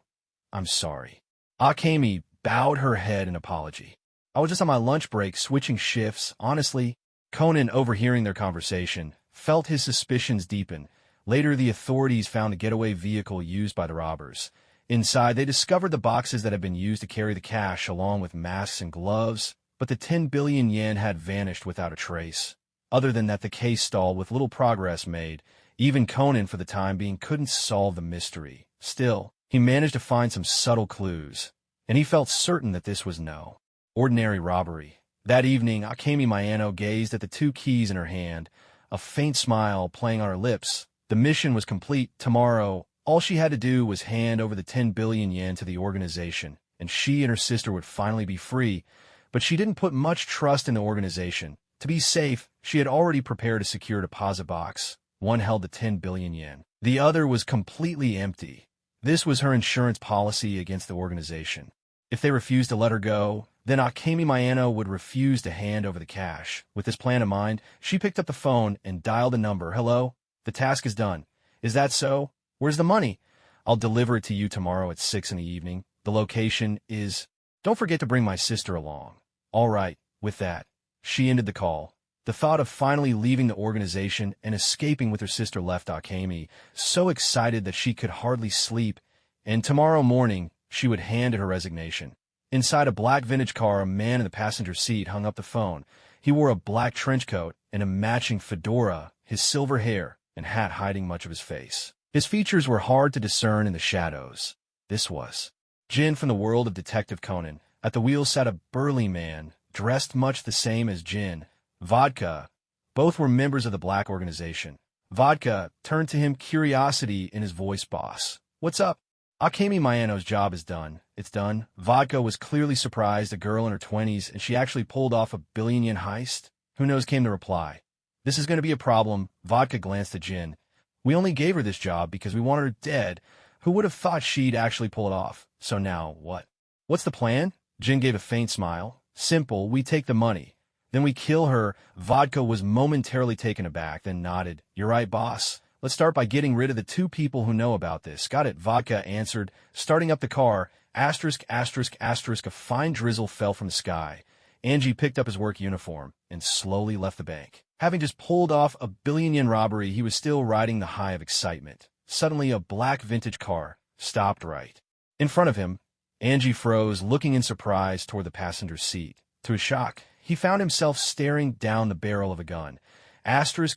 I'm sorry. Akemi bowed her head in apology. I was just on my lunch break switching shifts, honestly. Conan, overhearing their conversation, felt his suspicions deepen. Later, the authorities found a getaway vehicle used by the robbers. Inside, they discovered the boxes that had been used to carry the cash along with masks and gloves, but the 10 billion yen had vanished without a trace. Other than that, the case stalled with little progress made. Even Conan, for the time being, couldn't solve the mystery. Still, he managed to find some subtle clues, and he felt certain that this was no ordinary robbery. That evening, Akemi Mayano gazed at the 2 keys in her hand, a faint smile playing on her lips. The mission was complete. Tomorrow, all she had to do was hand over the 10 billion yen to the organization, and she and her sister would finally be free. But she didn't put much trust in the organization. To be safe, she had already prepared a secure deposit box. One held the 10 billion yen. The other was completely empty. This was her insurance policy against the organization. If they refused to let her go, then Akemi Mayano would refuse to hand over the cash. With this plan in mind, she picked up the phone and dialed the number. Hello? The task is done. Is that so? Where's the money? I'll deliver it to you tomorrow at 6 in the evening. The location is... Don't forget to bring my sister along. All right, with that, she ended the call. The thought of finally leaving the organization and escaping with her sister left Akemi so excited that she could hardly sleep, and tomorrow morning she would hand in her resignation. Inside a black vintage car, a man in the passenger seat hung up the phone. He wore a black trench coat and a matching fedora, his silver hair and hat hiding much of his face. His features were hard to discern in the shadows. This was Jin from the world of Detective Conan. At the wheel sat a burly man, dressed much the same as Jin. Vodka. Both were members of the Black Organization. Vodka turned to him, curiosity in his voice. Boss, what's up? Akemi Mayano's job is done. It's done. Vodka was clearly surprised, a girl in her 20s, and she actually pulled off a billion-yen heist? Who knows, came the reply. This is going to be a problem. Vodka glanced at Jin. We only gave her this job because we wanted her dead. Who would have thought she'd actually pull it off? So now, what? What's the plan? Jin gave a faint smile. Simple, we take the money. Then we kill her. Vodka was momentarily taken aback, then nodded. You're right, boss. Let's start by getting rid of the 2 people who know about this. Got it, Vodka answered, starting up the car. A fine drizzle fell from the sky. Angie picked up his work uniform and slowly left the bank. Having just pulled off a billion-yen robbery, he was still riding the high of excitement. Suddenly, a black vintage car stopped right in front of him. Angie froze, looking in surprise toward the passenger seat. To his shock, he found himself staring down the barrel of a gun. After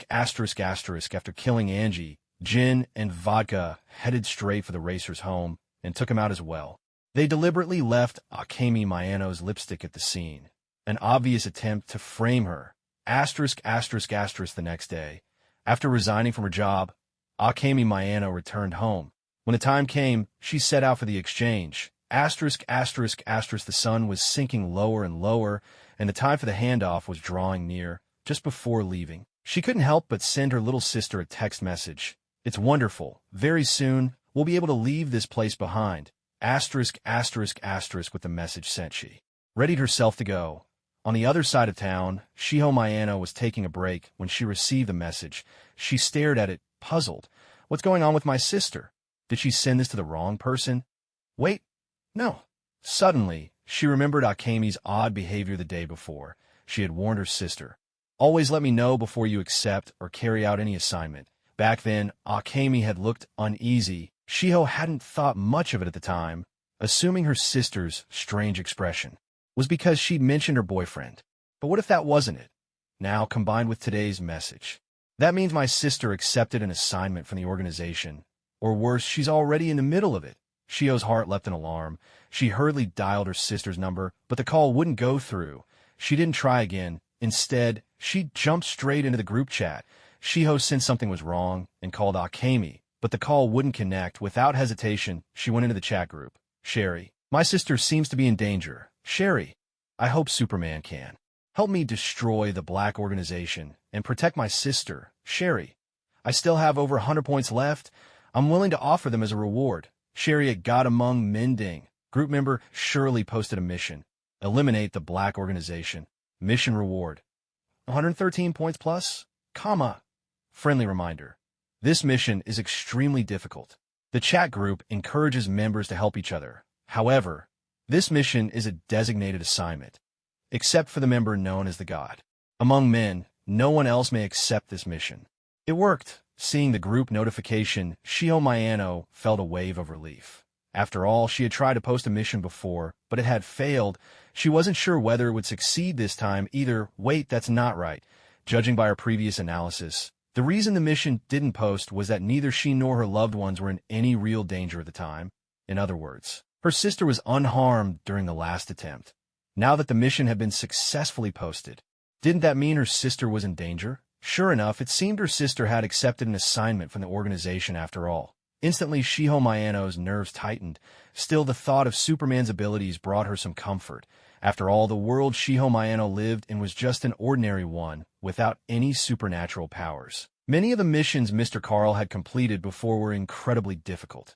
killing Angie, Jin and Vodka headed straight for the racer's home and took him out as well. They deliberately left Akemi Mayano's lipstick at the scene, an obvious attempt to frame her. The next day, after resigning from her job, Akemi Mayano returned home. When the time came, she set out for the exchange. The sun was sinking lower and lower, and the time for the handoff was drawing near. Just before leaving, she couldn't help but send her little sister a text message. It's wonderful. Very soon, we'll be able to leave this place behind. With the message sent, she readied herself to go. On the other side of town, Shiho Mayano was taking a break when she received the message. She stared at it, puzzled. What's going on with my sister? Did she send this to the wrong person? Wait, no. Suddenly, she remembered Akemi's odd behavior the day before. She had warned her sister, always let me know before you accept or carry out any assignment. Back then, Akemi had looked uneasy. Shiho hadn't thought much of it at the time, assuming her sister's strange expression was because she'd mentioned her boyfriend. But what if that wasn't it? Now, combined with today's message, that means my sister accepted an assignment from the organization. Or worse, she's already in the middle of it. Shio's heart leapt in alarm. She hurriedly dialed her sister's number, but the call wouldn't go through. She didn't try again. Instead, she jumped straight into the group chat. Shiho sensed something was wrong and called Akemi, but the call wouldn't connect. Without hesitation, she went into the chat group. Sherry, my sister seems to be in danger. Sherry, I hope Superman can help me destroy the Black Organization and protect my sister. Sherry, I still have over 100 points left. I'm willing to offer them as a reward. Sherry at God Among Mending. Group member Shirley posted a mission. Eliminate the Black Organization. Mission reward. 113 points plus, comma. Friendly reminder. This mission is extremely difficult. The chat group encourages members to help each other. However, this mission is a designated assignment, except for the member known as the God. Among men, no one else may accept this mission. It worked. Seeing the group notification, Shiho Mayano felt a wave of relief. After all, she had tried to post a mission before, but it had failed. She wasn't sure whether it would succeed this time either. Wait, that's not right. Judging by her previous analysis, the reason the mission didn't post was that neither she nor her loved ones were in any real danger at the time. In other words, her sister was unharmed during the last attempt. Now that the mission had been successfully posted, didn't that mean her sister was in danger? Sure enough, it seemed her sister had accepted an assignment from the organization after all. Instantly, Shiho Mayano's nerves tightened. Still, the thought of Superman's abilities brought her some comfort. After all, the world Shiho Mayano lived in was just an ordinary one, without any supernatural powers. Many of the missions Mr. Carl had completed before were incredibly difficult.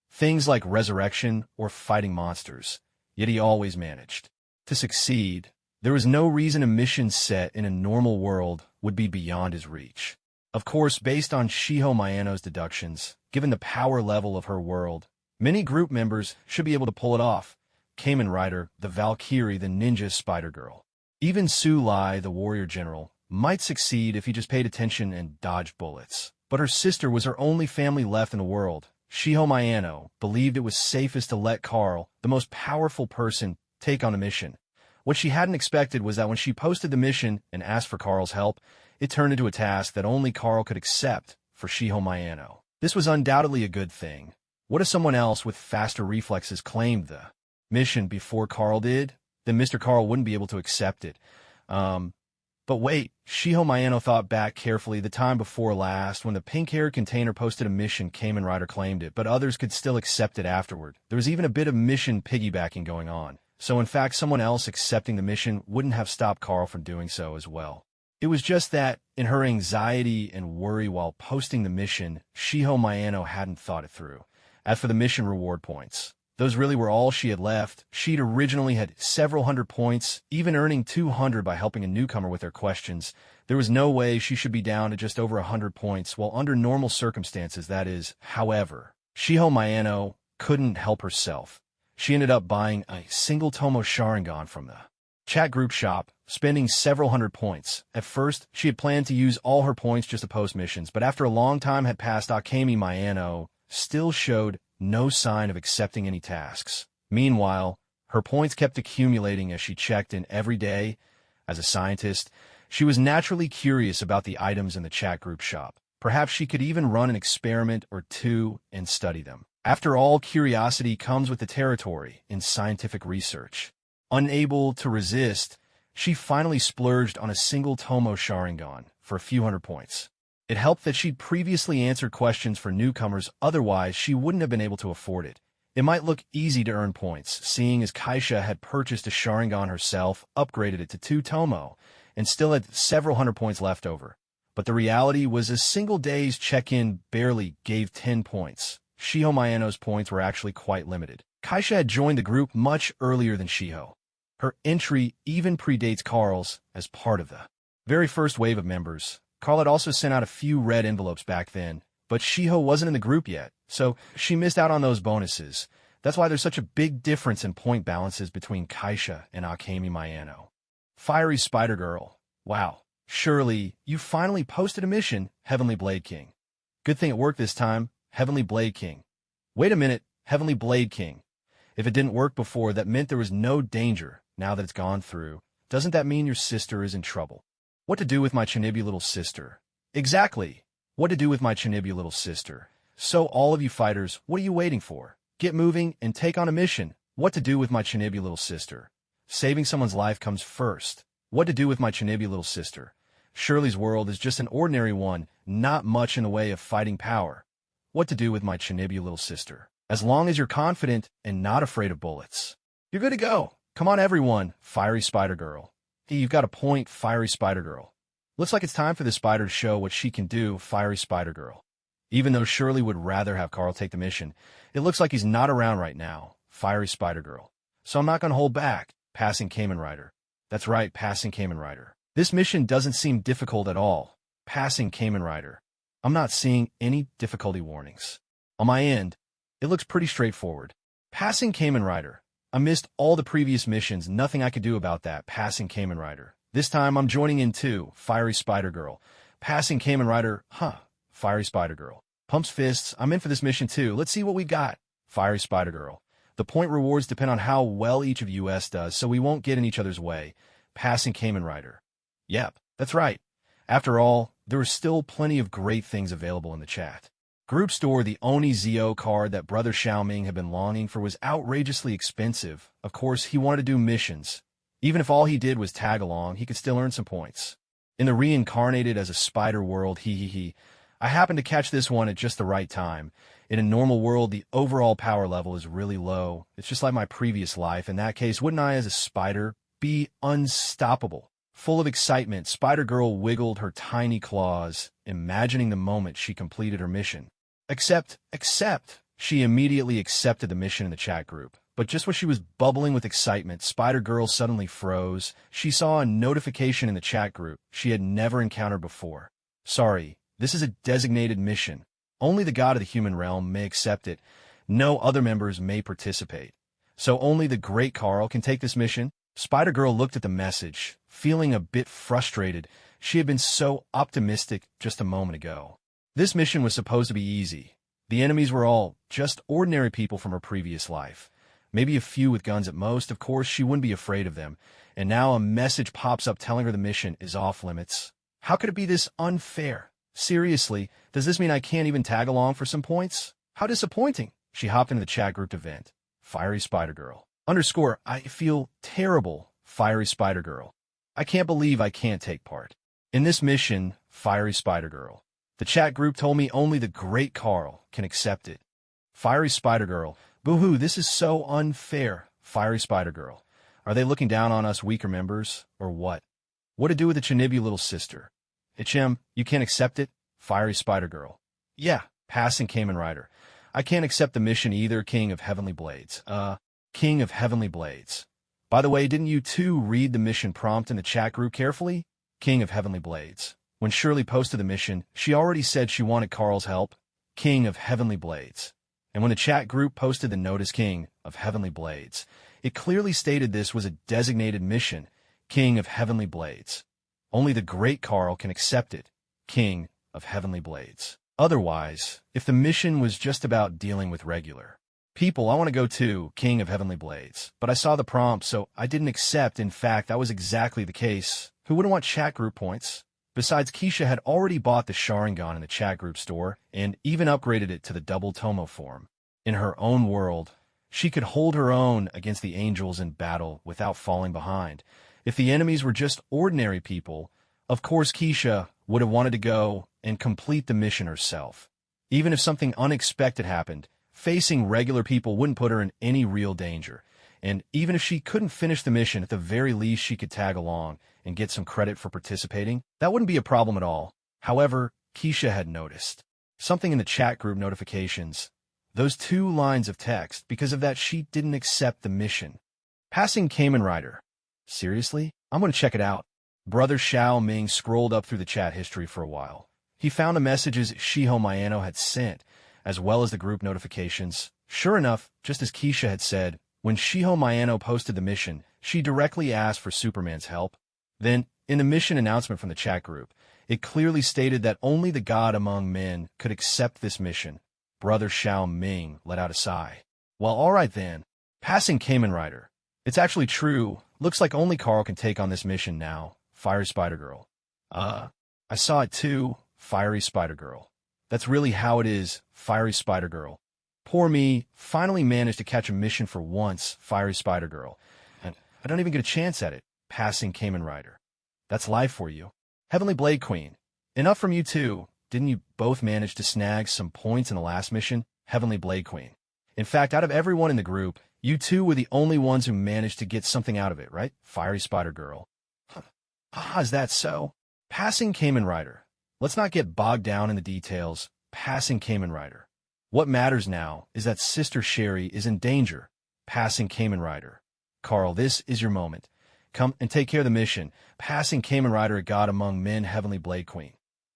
Things like resurrection or fighting monsters. Yet he always managed to succeed. There was no reason a mission set in a normal world would be beyond his reach. Of course, based on Shiho Mayano's deductions, given the power level of her world, many group members should be able to pull it off. Kamen Rider, the Valkyrie, the Ninja Spider-Girl. Even Tsunade, the warrior general, might succeed if he just paid attention and dodged bullets. But her sister was her only family left in the world. Shiho Mayano believed it was safest to let Carl, the most powerful person, take on a mission. What she hadn't expected was that when she posted the mission and asked for Carl's help, it turned into a task that only Carl could accept for Shiho Mayano. This was undoubtedly a good thing. What if someone else with faster reflexes claimed the mission before Carl did? Then Mr. Carl wouldn't be able to accept it. But wait, Shiho Mayano thought back carefully. The time before last, when the pink-haired container posted a mission, Kamen Rider claimed it, but others could still accept it afterward. There was even a bit of mission piggybacking going on. So in fact, someone else accepting the mission wouldn't have stopped Carl from doing so as well. It was just that, in her anxiety and worry while posting the mission, Shiho Mayano hadn't thought it through. As for the mission reward points, those really were all she had left. She'd originally had several hundred points, even earning 200 by helping a newcomer with their questions. There was no way she should be down to just over 100 points, while under normal circumstances, that is. However, Shiho Mayano couldn't help herself. She ended up buying a single Tomo Sharingan from the chat group shop, spending several hundred points. At first, she had planned to use all her points just to post missions, but after a long time had passed, Akemi Mayano still showed no sign of accepting any tasks. Meanwhile, her points kept accumulating as she checked in every day. As a scientist, she was naturally curious about the items in the chat group shop. Perhaps she could even run an experiment or two and study them. After all, curiosity comes with the territory in scientific research. Unable to resist, she finally splurged on a single Tomo Sharingan for a few hundred points. It helped that she'd previously answered questions for newcomers, otherwise she wouldn't have been able to afford it. It might look easy to earn points, seeing as Kesha had purchased a Sharingan herself, upgraded it to 2 Tomo, and still had several hundred points left over. But the reality was a single day's check-in barely gave 10 points. Shiho Mayano's points were actually quite limited. Kesha had joined the group much earlier than Shiho. Her entry even predates Carl's as part of the very first wave of members. Carl had also sent out a few red envelopes back then, but Shiho wasn't in the group yet, so she missed out on those bonuses. That's why there's such a big difference in point balances between Kesha and Akemi Mayano. Fiery Spider-Girl. Wow. Surely, you finally posted a mission, Heavenly Blade King. Good thing it worked this time, Heavenly Blade King. Wait a minute, Heavenly Blade King. If it didn't work before, that meant there was no danger. Now that it's gone through, doesn't that mean your sister is in trouble? What to do with my Chinibu little sister? Exactly. What to do with my Chinibu little sister? So all of you fighters, what are you waiting for? Get moving and take on a mission. What to do with my Chinibu little sister? Saving someone's life comes first. What to do with my Chinibu little sister? Shirley's world is just an ordinary one, not much in the way of fighting power. What to do with my Chinibu little sister? As long as you're confident and not afraid of bullets, you're good to go. Come on, everyone, Fiery Spider-Girl. Hey, you've got a point, Fiery Spider-Girl. Looks like it's time for the spider to show what she can do, Fiery Spider-Girl. Even though Shirley would rather have Carl take the mission, it looks like he's not around right now, Fiery Spider-Girl. So I'm not going to hold back, passing Kamen Rider. That's right, passing Kamen Rider. This mission doesn't seem difficult at all, passing Kamen Rider. I'm not seeing any difficulty warnings. On my end, it looks pretty straightforward. Passing Kamen Rider. I missed all the previous missions, nothing I could do about that. Passing Kamen Rider. This time I'm joining in too. Fiery Spider Girl. Passing Kamen Rider. Fiery Spider Girl. Pumps fists. I'm in for this mission too. Let's see what we got. Fiery Spider Girl. The point rewards depend on how well each of us does, so we won't get in each other's way. Passing Kamen Rider. Yep, that's right. After all, there are still plenty of great things available in the chat. Group Store, the Oni Zio card that Brother Xiaoming had been longing for was outrageously expensive. Of course, he wanted to do missions. Even if all he did was tag along, he could still earn some points. In the reincarnated as a spider world, I happened to catch this one at just the right time. In a normal world, the overall power level is really low. It's just like my previous life. In that case, wouldn't I, as a spider, be unstoppable? Full of excitement, Spider-Girl wiggled her tiny claws, imagining the moment she completed her mission. Accept. She immediately accepted the mission in the chat group. But just when she was bubbling with excitement, Spider-Girl suddenly froze. She saw a notification in the chat group she had never encountered before. Sorry, this is a designated mission. Only the god of the human realm may accept it. No other members may participate. So only the great Carl can take this mission? Spider-Girl looked at the message, feeling a bit frustrated. She had been so optimistic just a moment ago. This mission was supposed to be easy. The enemies were all just ordinary people from her previous life. Maybe a few with guns at most. Of course, she wouldn't be afraid of them. And now a message pops up telling her the mission is off limits. How could it be this unfair? Seriously, does this mean I can't even tag along for some points? How disappointing. She hopped into the chat group event. Fiery Spider-Girl. _ I feel terrible, Fiery Spider-Girl. I can't believe I can't take part. In this mission, Fiery Spider-Girl. The chat group told me only the great Carl can accept it. Fiery Spider-Girl. Boo-hoo, this is so unfair, Fiery Spider-Girl. Are they looking down on us weaker members, or what? What to do with the Chinibu little sister? Ichem, you can't accept it? Fiery Spider-Girl. Yeah, Passing Kamen Rider. I can't accept the mission either, King of Heavenly Blades. King of Heavenly Blades. By the way, didn't you two read the mission prompt in the chat group carefully? King of Heavenly Blades. When Shirley posted the mission, she already said she wanted Carl's help. King of Heavenly Blades. And when the chat group posted the notice King of Heavenly Blades, it clearly stated this was a designated mission, King of Heavenly Blades. Only the great Carl can accept it, King of Heavenly Blades. Otherwise, if the mission was just about dealing with regular people, I want to go too, King of Heavenly Blades. But I saw the prompt, so I didn't accept. In fact, that was exactly the case. Who wouldn't want chat group points? Besides, Kesha had already bought the Sharingan in the chat group store and even upgraded it to the double Tomo form. In her own world, she could hold her own against the angels in battle without falling behind. If the enemies were just ordinary people, of course Kesha would have wanted to go and complete the mission herself. Even if something unexpected happened, facing regular people wouldn't put her in any real danger. And even if she couldn't finish the mission, at the very least she could tag along and get some credit for participating. That wouldn't be a problem at all. However, Kesha had noticed something in the chat group notifications. Those 2 lines of text. Because of that, she didn't accept the mission. Passing Kamen Rider. Seriously? I'm going to check it out. Brother Xiaoming scrolled up through the chat history for a while. He found the messages Shiho Mayano had sent, as well as the group notifications. Sure enough, just as Kesha had said, when Shiho Mayano posted the mission, she directly asked for Superman's help. Then, in the mission announcement from the chat group, it clearly stated that only the god among men could accept this mission. Brother Xiaoming let out a sigh. Well, alright then. Passing Kamen Rider. It's actually true. Looks like only Carl can take on this mission now. Fiery Spider-Girl. I saw it too. Fiery Spider-Girl. That's really how it is, Fiery Spider-Girl. Poor me, finally managed to catch a mission for once, Fiery Spider-Girl. And I don't even get a chance at it. Passing Kamen Rider. That's life for you. Heavenly Blade Queen. Enough from you two. Didn't you both manage to snag some points in the last mission? Heavenly Blade Queen. In fact, out of everyone in the group, you two were the only ones who managed to get something out of it, right? Fiery Spider-Girl. Is that so? Passing Kamen Rider. Let's not get bogged down in the details. Passing Kamen Rider. What matters now is that Sister Sherry is in danger. Passing Kamen Rider. Carl, this is your moment. Come and take care of the mission. Passing Kamen Rider, a god among men, Heavenly Blade Queen.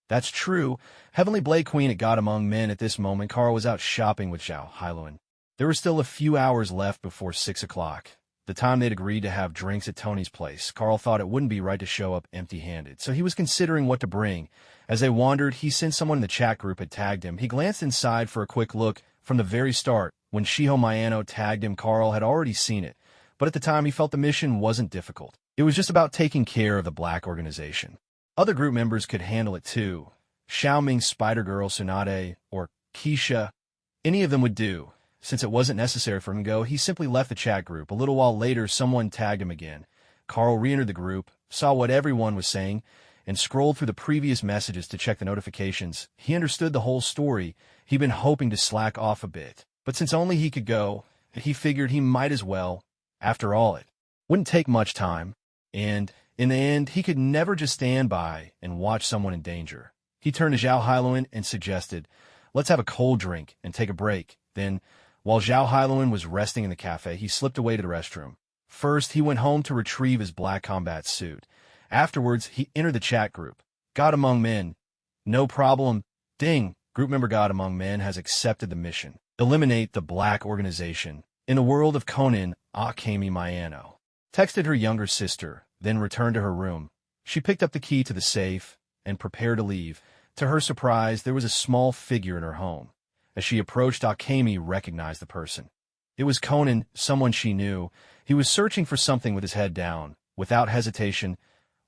That's true. Heavenly Blade Queen had got among men at this moment. Carl was out shopping with Zhao Hailuan. There were still a few hours left before 6 o'clock. The time they'd agreed to have drinks at Tony's place. Carl thought it wouldn't be right to show up empty-handed, so he was considering what to bring. As they wandered, he sensed someone in the chat group had tagged him. He glanced inside for a quick look. From the very start, when Shiho Mayano tagged him, Carl had already seen it. But at the time, he felt the mission wasn't difficult. It was just about taking care of the black organization. Other group members could handle it too. Xiaoming's Spider-Girl, Tsunade, or Kesha. Any of them would do. Since it wasn't necessary for him to go, he simply left the chat group. A little while later, someone tagged him again. Carl re-entered the group, saw what everyone was saying, and scrolled through the previous messages to check the notifications. He understood the whole story. He'd been hoping to slack off a bit. But since only he could go, he figured he might as well. After all, it wouldn't take much time. And, in the end, he could never just stand by and watch someone in danger. He turned to Zhao Hailuan and suggested, "Let's have a cold drink and take a break." Then, while Zhao Hailuan was resting in the cafe, he slipped away to the restroom. First, he went home to retrieve his black combat suit. Afterwards, he entered the chat group. God Among Men. No problem. Ding. Group member God Among Men has accepted the mission. Eliminate the black organization. In the world of Conan, Akemi Mayano texted her younger sister, then returned to her room. She picked up the key to the safe and prepared to leave. To her surprise, there was a small figure in her home. As she approached, Akemi recognized the person. It was Conan, someone she knew. He was searching for something with his head down. Without hesitation,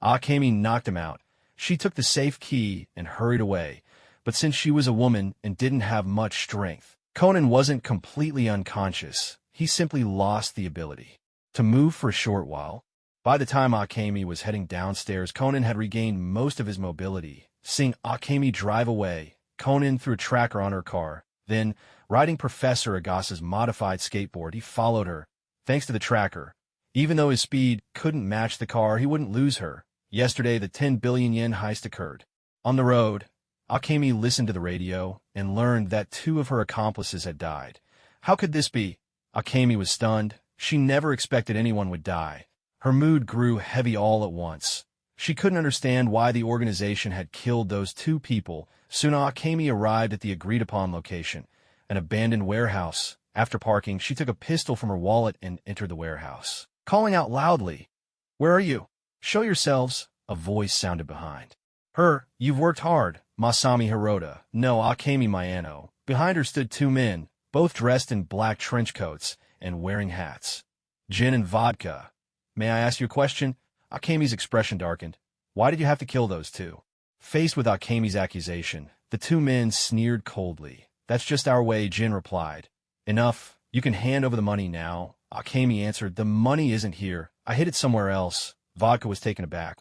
Akemi knocked him out. She took the safe key and hurried away. But since she was a woman and didn't have much strength, Conan wasn't completely unconscious. He simply lost the ability to move for a short while. By the time Akemi was heading downstairs, Conan had regained most of his mobility. Seeing Akemi drive away, Conan threw a tracker on her car. Then, riding Professor Agasa's modified skateboard, he followed her. Thanks to the tracker, even though his speed couldn't match the car, he wouldn't lose her. Yesterday, the 10 billion yen heist occurred. On the road, Akemi listened to the radio and learned that 2 of her accomplices had died. How could this be? Akemi was stunned. She never expected anyone would die. Her mood grew heavy all at once. She couldn't understand why the organization had killed those 2 people. Soon Akemi arrived at the agreed-upon location, an abandoned warehouse. After parking, she took a pistol from her wallet and entered the warehouse, calling out loudly, "Where are you? Show yourselves." A voice sounded behind her. "You've worked hard, Masami Hirota." No, Akemi Mayano. Behind her stood 2 men, both dressed in black trench coats and wearing hats. "Gin and vodka. May I ask you a question?" Akemi's expression darkened. "Why did you have to kill those 2? Faced with Akemi's accusation, the 2 men sneered coldly. "That's just our way," Jin replied. "Enough. You can hand over the money now." Akemi answered, "The money isn't here. I hid it somewhere else." Vodka was taken aback.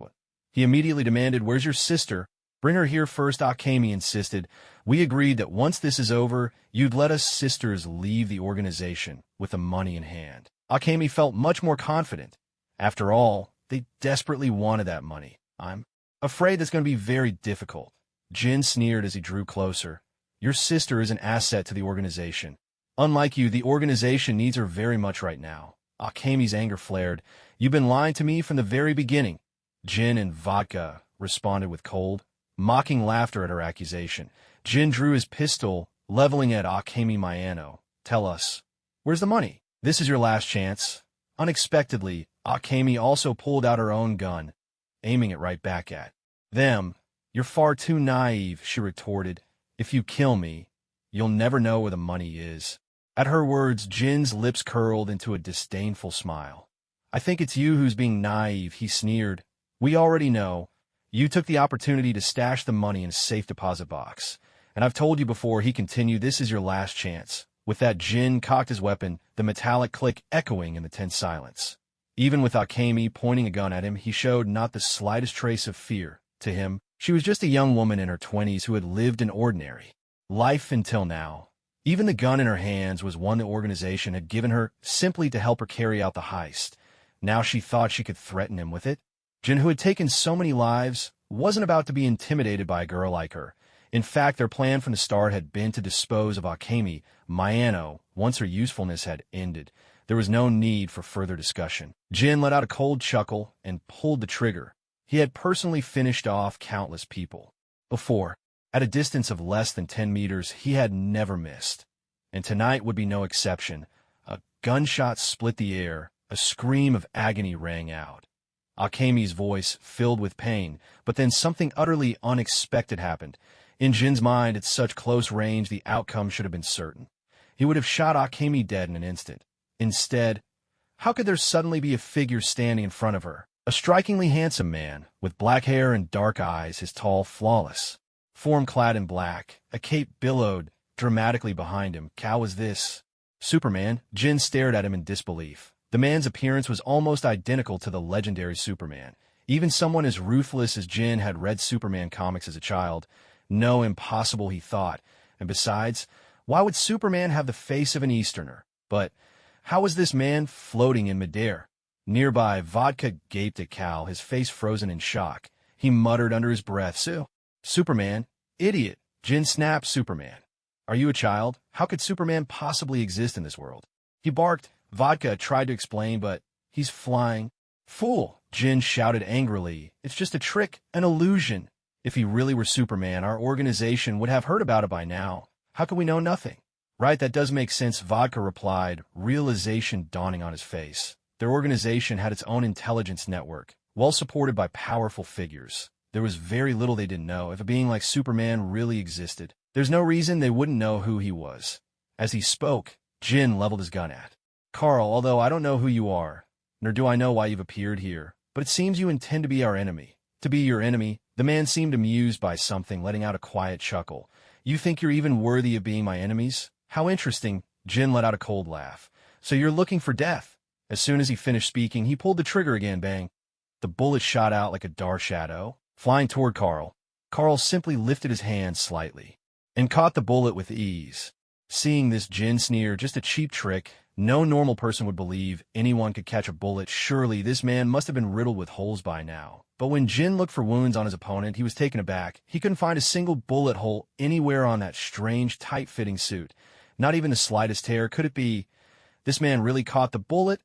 He immediately demanded, "Where's your sister? Bring her here first." Akemi insisted. "We agreed that once this is over, you'd let us sisters leave the organization with the money in hand." Akemi felt much more confident. After all, they desperately wanted that money. "I'm afraid that's going to be very difficult." Jin sneered as he drew closer. "Your sister is an asset to the organization. Unlike you, the organization needs her very much right now." Akemi's anger flared. "You've been lying to me from the very beginning." Jin and vodka responded with cold, mocking laughter at her accusation. Jin drew his pistol, leveling at Akemi Mayano. "Tell us, where's the money? This is your last chance." Unexpectedly, Akemi also pulled out her own gun, aiming it right back at them. "You're far too naive," she retorted. "If you kill me, you'll never know where the money is." At her words, Jin's lips curled into a disdainful smile. "I think it's you who's being naive," he sneered. "We already know. You took the opportunity to stash the money in a safe deposit box. And I've told you before," he continued, "this is your last chance." With that, Jin cocked his weapon, the metallic click echoing in the tense silence. Even with Akemi pointing a gun at him, he showed not the slightest trace of fear. To him, she was just a young woman in her 20s who had lived an ordinary life until now. Even the gun in her hands was one the organization had given her simply to help her carry out the heist. Now she thought she could threaten him with it. Jin, who had taken so many lives, wasn't about to be intimidated by a girl like her. In fact, their plan from the start had been to dispose of Akemi Mayano once her usefulness had ended. There was no need for further discussion. Jin let out a cold chuckle and pulled the trigger. He had personally finished off countless people. Before, at a distance of less than 10 meters, he had never missed. And tonight would be no exception. A gunshot split the air, a scream of agony rang out. Akemi's voice filled with pain, but then something utterly unexpected happened. In Jin's mind, at such close range, the outcome should have been certain. He would have shot Akemi dead in an instant. Instead, how could there suddenly be a figure standing in front of her? A strikingly handsome man, with black hair and dark eyes, his tall, flawless form clad in black, a cape billowed dramatically behind him. How was this? Superman? Jin stared at him in disbelief. The man's appearance was almost identical to the legendary Superman. Even someone as ruthless as Jin had read Superman comics as a child. No, impossible, he thought. And besides, why would Superman have the face of an Easterner? But how was this man floating in midair? Nearby, Vodka gaped at Cal, his face frozen in shock. He muttered under his breath, Superman? Idiot! Jin snapped. Superman. Are you a child? How could Superman possibly exist in this world? He barked. Vodka tried to explain, but he's flying. Fool! Jin shouted angrily. It's just a trick, an illusion. If he really were Superman, our organization would have heard about it by now. How could we know nothing? Right, that does make sense, Vodka replied, realization dawning on his face. Their organization had its own intelligence network, well supported by powerful figures. There was very little they didn't know. If a being like Superman really existed, there's no reason they wouldn't know who he was. As he spoke, Jin leveled his gun at Carl. Although I don't know who you are, nor do I know why you've appeared here, but it seems you intend to be our enemy. To be your enemy? The man seemed amused by something, letting out a quiet chuckle. You think you're even worthy of being my enemies? How interesting. Jin let out a cold laugh. So you're looking for death? As soon as he finished speaking, he pulled the trigger again. Bang. The bullet shot out like a dark shadow, flying toward Carl. Carl simply lifted his hand slightly and caught the bullet with ease. Seeing this, Jin sneered, just a cheap trick. No normal person would believe anyone could catch a bullet. Surely this man must have been riddled with holes by now. But when Jin looked for wounds on his opponent, he was taken aback. He couldn't find a single bullet hole anywhere on that strange, tight-fitting suit. Not even the slightest tear. Could it be this man really caught the bullet?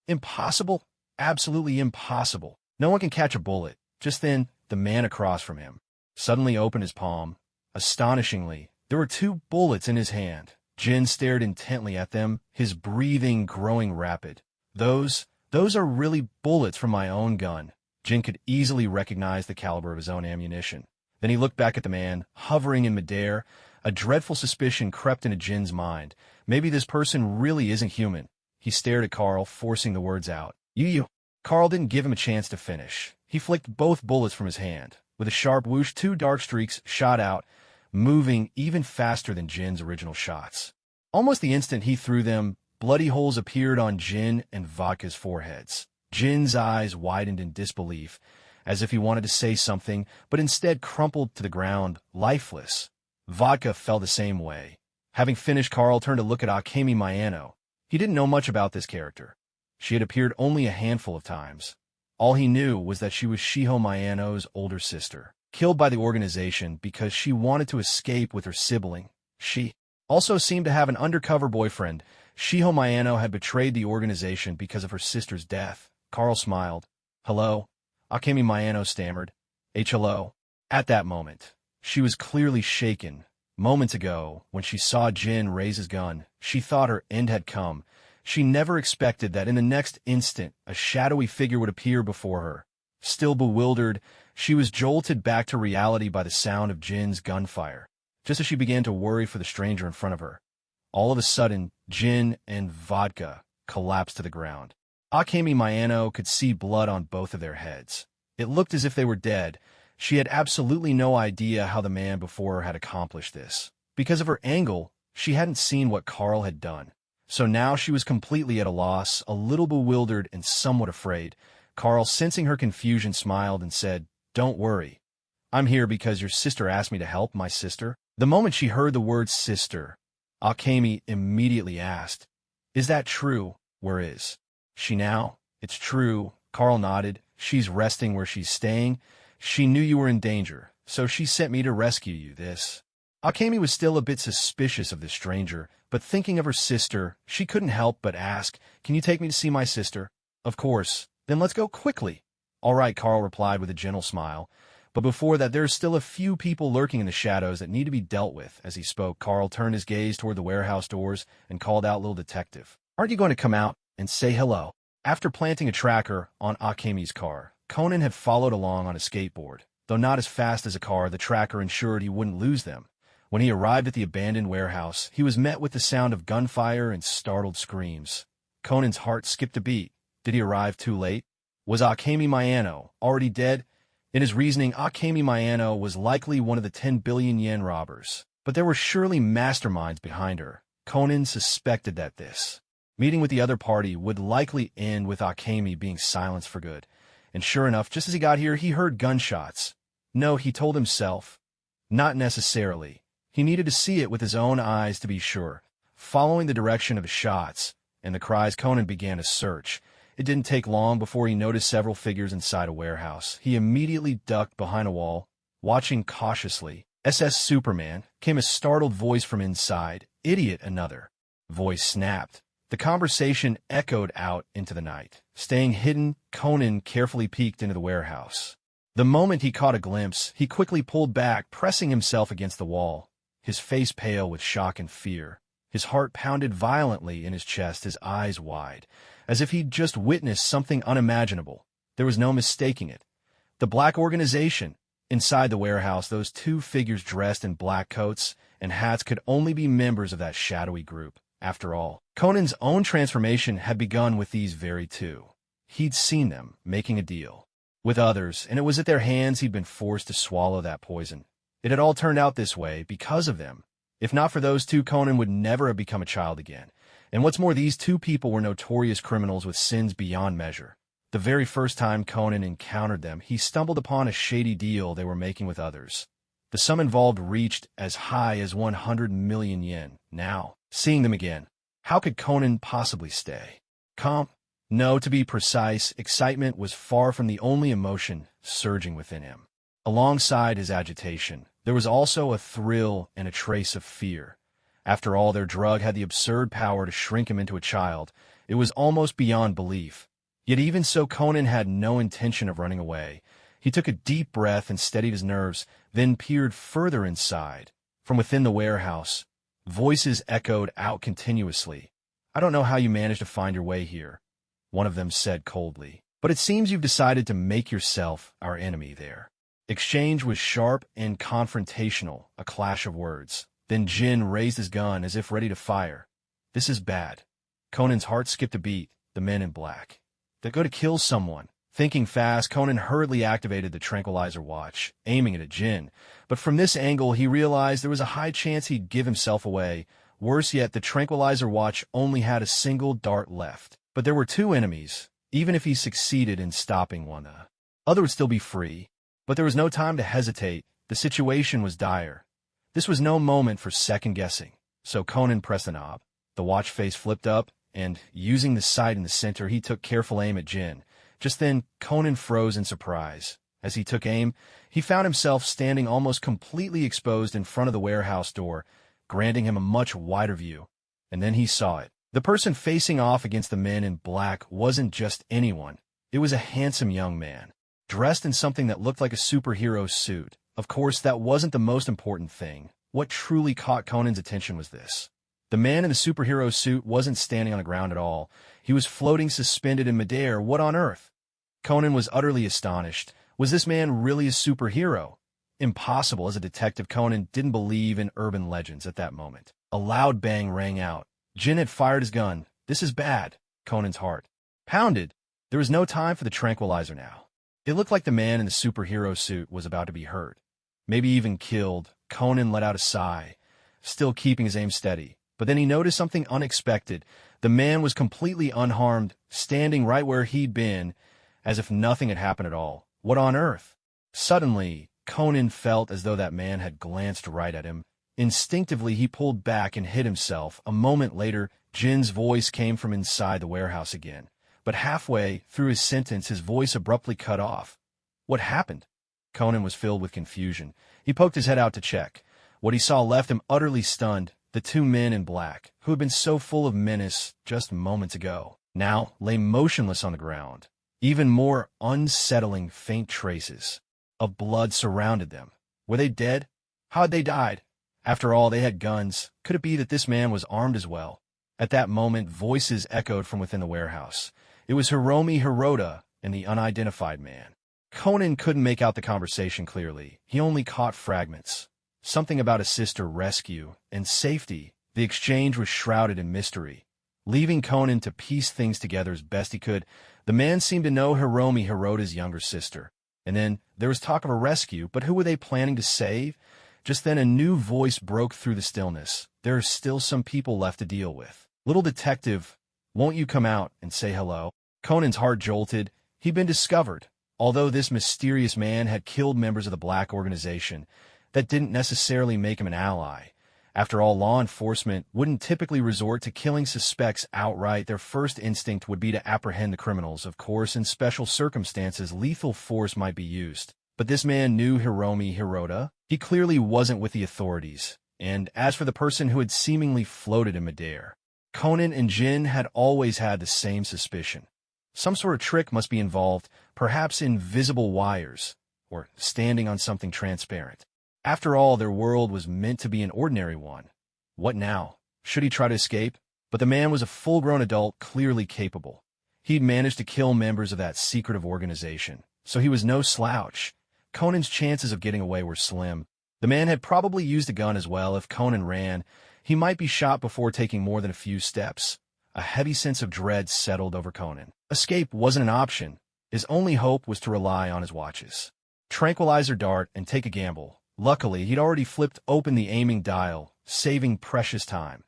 Impossible. Absolutely impossible. No one can catch a bullet. Just then, the man across from him suddenly opened his palm. Astonishingly, there were 2 bullets in his hand. Jin stared intently at them, his breathing growing rapid. Those are really bullets from my own gun. Jin could easily recognize the caliber of his own ammunition. Then he looked back at the man, hovering in midair. A dreadful suspicion crept into Jin's mind. Maybe this person really isn't human. He stared at Carl, forcing the words out. You. Carl didn't give him a chance to finish. He flicked both bullets from his hand. With a sharp whoosh, 2 dark streaks shot out, moving even faster than Jin's original shots. Almost the instant he threw them, bloody holes appeared on Jin and Vodka's foreheads. Jin's eyes widened in disbelief, as if he wanted to say something, but instead crumpled to the ground, lifeless. Vodka felt the same way. Having finished, Carl turned to look at Akemi Mayano. He didn't know much about this character. She had appeared only a handful of times. All he knew was that she was Shiho Mayano's older sister, killed by the organization because she wanted to escape with her sibling. She also seemed to have an undercover boyfriend. Shiho Mayano had betrayed the organization because of her sister's death. Carl smiled. Hello? Akemi Mayano stammered. Hello. At that moment, she was clearly shaken. Moments ago, when she saw Jin raise his gun, she thought her end had come. She never expected that in the next instant, a shadowy figure would appear before her. Still bewildered, she was jolted back to reality by the sound of Jin's gunfire, just as she began to worry for the stranger in front of her. All of a sudden, Jin and Vodka collapsed to the ground. Akemi Mayano could see blood on both of their heads. It looked as if they were dead. She had absolutely no idea how the man before her had accomplished this. Because of her angle, she hadn't seen what Carl had done. So now she was completely at a loss, a little bewildered and somewhat afraid. Carl, sensing her confusion, smiled and said, Don't worry. I'm here because your sister asked me to help. My sister? The moment she heard the word sister, Akemi immediately asked, Is that true? Where is she now? It's true. Carl nodded. She's resting where she's staying. She knew you were in danger, so she sent me to rescue you. Akemi was still a bit suspicious of this stranger, but thinking of her sister, she couldn't help but ask, Can you take me to see my sister? Of course. Then let's go quickly. All right, Carl replied with a gentle smile. But before that, there's still a few people lurking in the shadows that need to be dealt with. As he spoke, Carl turned his gaze toward the warehouse doors and called out Little Detective. Aren't you going to come out and say hello? After planting a tracker on Akemi's car, Conan had followed along on a skateboard. Though not as fast as a car, the tracker ensured he wouldn't lose them. When he arrived at the abandoned warehouse, he was met with the sound of gunfire and startled screams. Conan's heart skipped a beat. Did he arrive too late? Was Akemi Miyano already dead? In his reasoning, Akemi Miyano was likely one of the 10 billion yen robbers. But there were surely masterminds behind her. Conan suspected that this meeting with the other party would likely end with Akemi being silenced for good. And sure enough, just as he got here, he heard gunshots. No, he told himself, not necessarily. He needed to see it with his own eyes to be sure. Following the direction of the shots and the cries, Conan began a search. It didn't take long before he noticed several figures inside a warehouse. He immediately ducked behind a wall, watching cautiously. SS Superman, came a startled voice from inside. Idiot, another voice snapped. The conversation echoed out into the night. Staying hidden, Conan carefully peeked into the warehouse. The moment he caught a glimpse, he quickly pulled back, pressing himself against the wall, his face pale with shock and fear. His heart pounded violently in his chest, his eyes wide, as if he'd just witnessed something unimaginable. There was no mistaking it. The Black Organization. Inside the warehouse, those two figures dressed in black coats and hats could only be members of that shadowy group. After all, Conan's own transformation had begun with these very two. He'd seen them making a deal with others, and it was at their hands he'd been forced to swallow that poison. It had all turned out this way because of them. If not for those two, Conan would never have become a child again. And what's more, these two people were notorious criminals with sins beyond measure. The very first time Conan encountered them, he stumbled upon a shady deal they were making with others. The sum involved reached as high as 100 million yen. Now, seeing them again, how could Conan possibly stay calm? No, to be precise, excitement was far from the only emotion surging within him. Alongside his agitation, there was also a thrill and a trace of fear. After all, their drug had the absurd power to shrink him into a child. It was almost beyond belief. Yet even so, Conan had no intention of running away. He took a deep breath and steadied his nerves, then peered further inside. From within the warehouse, voices echoed out continuously. I don't know how you managed to find your way here, one of them said coldly, but it seems you've decided to make yourself our enemy there. Exchange was sharp and confrontational, a clash of words. Then Jin raised his gun as if ready to fire. This is bad. Conan's heart skipped a beat. The men in black. They're going to kill someone. Thinking fast, Conan hurriedly activated the tranquilizer watch, aiming it at Jin. But from this angle, he realized there was a high chance he'd give himself away. Worse yet, the tranquilizer watch only had a single dart left. But there were two enemies. Even if he succeeded in stopping one, the other would still be free. But there was no time to hesitate. The situation was dire. This was no moment for second-guessing. So Conan pressed the knob. The watch face flipped up, and, using the sight in the center, he took careful aim at Jin. Just then, Conan froze in surprise. As he took aim, he found himself standing almost completely exposed in front of the warehouse door, granting him a much wider view. And then he saw it. The person facing off against the men in black wasn't just anyone. It was a handsome young man, dressed in something that looked like a superhero suit. Of course, that wasn't the most important thing. What truly caught Conan's attention was this. The man in the superhero suit wasn't standing on the ground at all. He was floating suspended in midair. What on earth? Conan was utterly astonished. Was this man really a superhero? Impossible. As a detective, Conan didn't believe in urban legends at that moment. A loud bang rang out. Jin had fired his gun. This is bad. Conan's heart pounded. There was no time for the tranquilizer now. It looked like the man in the superhero suit was about to be hurt. Maybe even killed. Conan let out a sigh, still keeping his aim steady. But then he noticed something unexpected. The man was completely unharmed, standing right where he'd been, as if nothing had happened at all. What on earth? Suddenly, Conan felt as though that man had glanced right at him. Instinctively, he pulled back and hid himself. A moment later, Jin's voice came from inside the warehouse again. But halfway through his sentence, his voice abruptly cut off. What happened? Conan was filled with confusion. He poked his head out to check. What he saw left him utterly stunned. The two men in black, who had been so full of menace just moments ago, now lay motionless on the ground. Even more unsettling, faint traces of blood surrounded them. Were they dead? How had they died? After all, they had guns. Could it be that this man was armed as well? At that moment, voices echoed from within the warehouse. It was Hiromi Hirota and the unidentified man. Conan couldn't make out the conversation clearly. He only caught fragments. Something about a sister rescue and safety. The exchange was shrouded in mystery. Leaving Conan to piece things together as best he could, the man seemed to know Hiromi Hirota's younger sister. And then there was talk of a rescue, but who were they planning to save? Just then a new voice broke through the stillness. There are still some people left to deal with. Little detective, won't you come out and say hello? Conan's heart jolted. He'd been discovered. Although this mysterious man had killed members of the Black Organization, that didn't necessarily make him an ally. After all, law enforcement wouldn't typically resort to killing suspects outright. Their first instinct would be to apprehend the criminals. Of course, in special circumstances, lethal force might be used. But this man knew Hiromi Hirota. He clearly wasn't with the authorities. And as for the person who had seemingly floated in midair, Conan and Jin had always had the same suspicion. Some sort of trick must be involved, perhaps invisible wires, or standing on something transparent. After all, their world was meant to be an ordinary one. What now? Should he try to escape? But the man was a full-grown adult, clearly capable. He'd managed to kill members of that secretive organization, so he was no slouch. Conan's chances of getting away were slim. The man had probably used a gun as well. If Conan ran, he might be shot before taking more than a few steps. A heavy sense of dread settled over Conan. Escape wasn't an option. His only hope was to rely on his watches. Tranquilizer dart and take a gamble. Luckily, he'd already flipped open the aiming dial, saving precious time.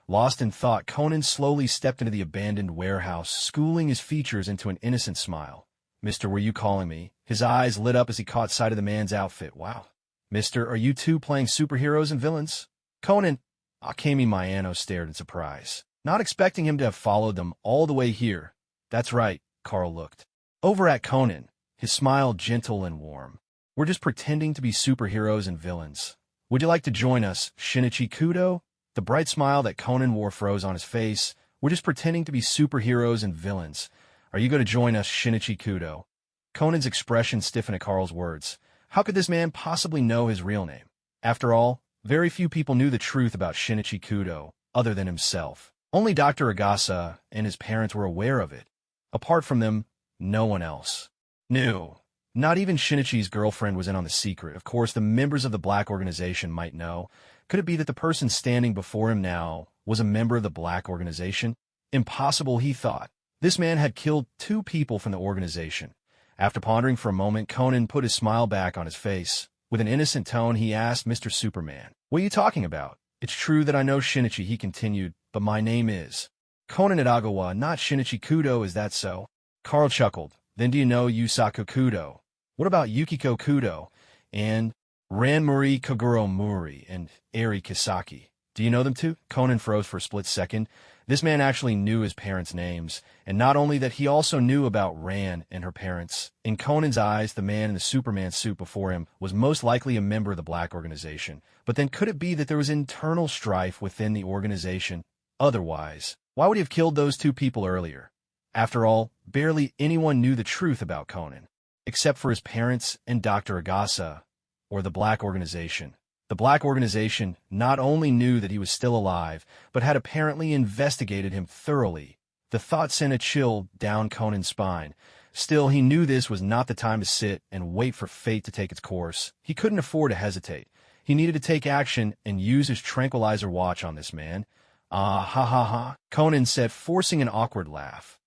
Lost in thought, Conan slowly stepped into the abandoned warehouse, schooling his features into an innocent smile. "Mister, were you calling me?" His eyes lit up as he caught sight of the man's outfit. "Wow. Mister, are you two playing superheroes and villains?" Conan, Akemi Mayano stared in surprise, not expecting him to have followed them all the way here. "That's right," Carl looked over at Conan, his smile gentle and warm. "We're just pretending to be superheroes and villains. Would you like to join us, Shinichi Kudo?" The bright smile that Conan wore froze on his face. "We're just pretending to be superheroes and villains. Are you going to join us, Shinichi Kudo?" Conan's expression stiffened at Carl's words. How could this man possibly know his real name? After all, very few people knew the truth about Shinichi Kudo, other than himself. Only Dr. Agasa and his parents were aware of it. Apart from them, no one else knew. Not even Shinichi's girlfriend was in on the secret. Of course, the members of the Black Organization might know. Could it be that the person standing before him now was a member of the Black Organization? Impossible, he thought. This man had killed 2 people from the organization. After pondering for a moment, Conan put his smile back on his face. With an innocent tone, he asked Mr. Superman, "What are you talking about?" "It's true that I know Shinichi," he continued, "but my name is Conan Itagawa, not Shinichi Kudo, is that so?" Carl chuckled. "Then do you know Yusaku Kudo? What about Yukiko Kudo and Ranmuri Kaguro Muri and Eri Kisaki? Do you know them too?" Conan froze for a split second. This man actually knew his parents' names, and not only that, he also knew about Ran and her parents. In Conan's eyes, the man in the Superman suit before him was most likely a member of the Black Organization. But then could it be that there was internal strife within the organization? Otherwise, why would he have killed those 2 people earlier? After all, barely anyone knew the truth about Conan, except for his parents and Dr. Agasa, or the Black Organization. The Black Organization not only knew that he was still alive, but had apparently investigated him thoroughly. The thought sent a chill down Conan's spine. Still, he knew this was not the time to sit and wait for fate to take its course. He couldn't afford to hesitate. He needed to take action and use his tranquilizer watch on this man. "Ah, ha ha ha," Conan said, forcing an awkward laugh.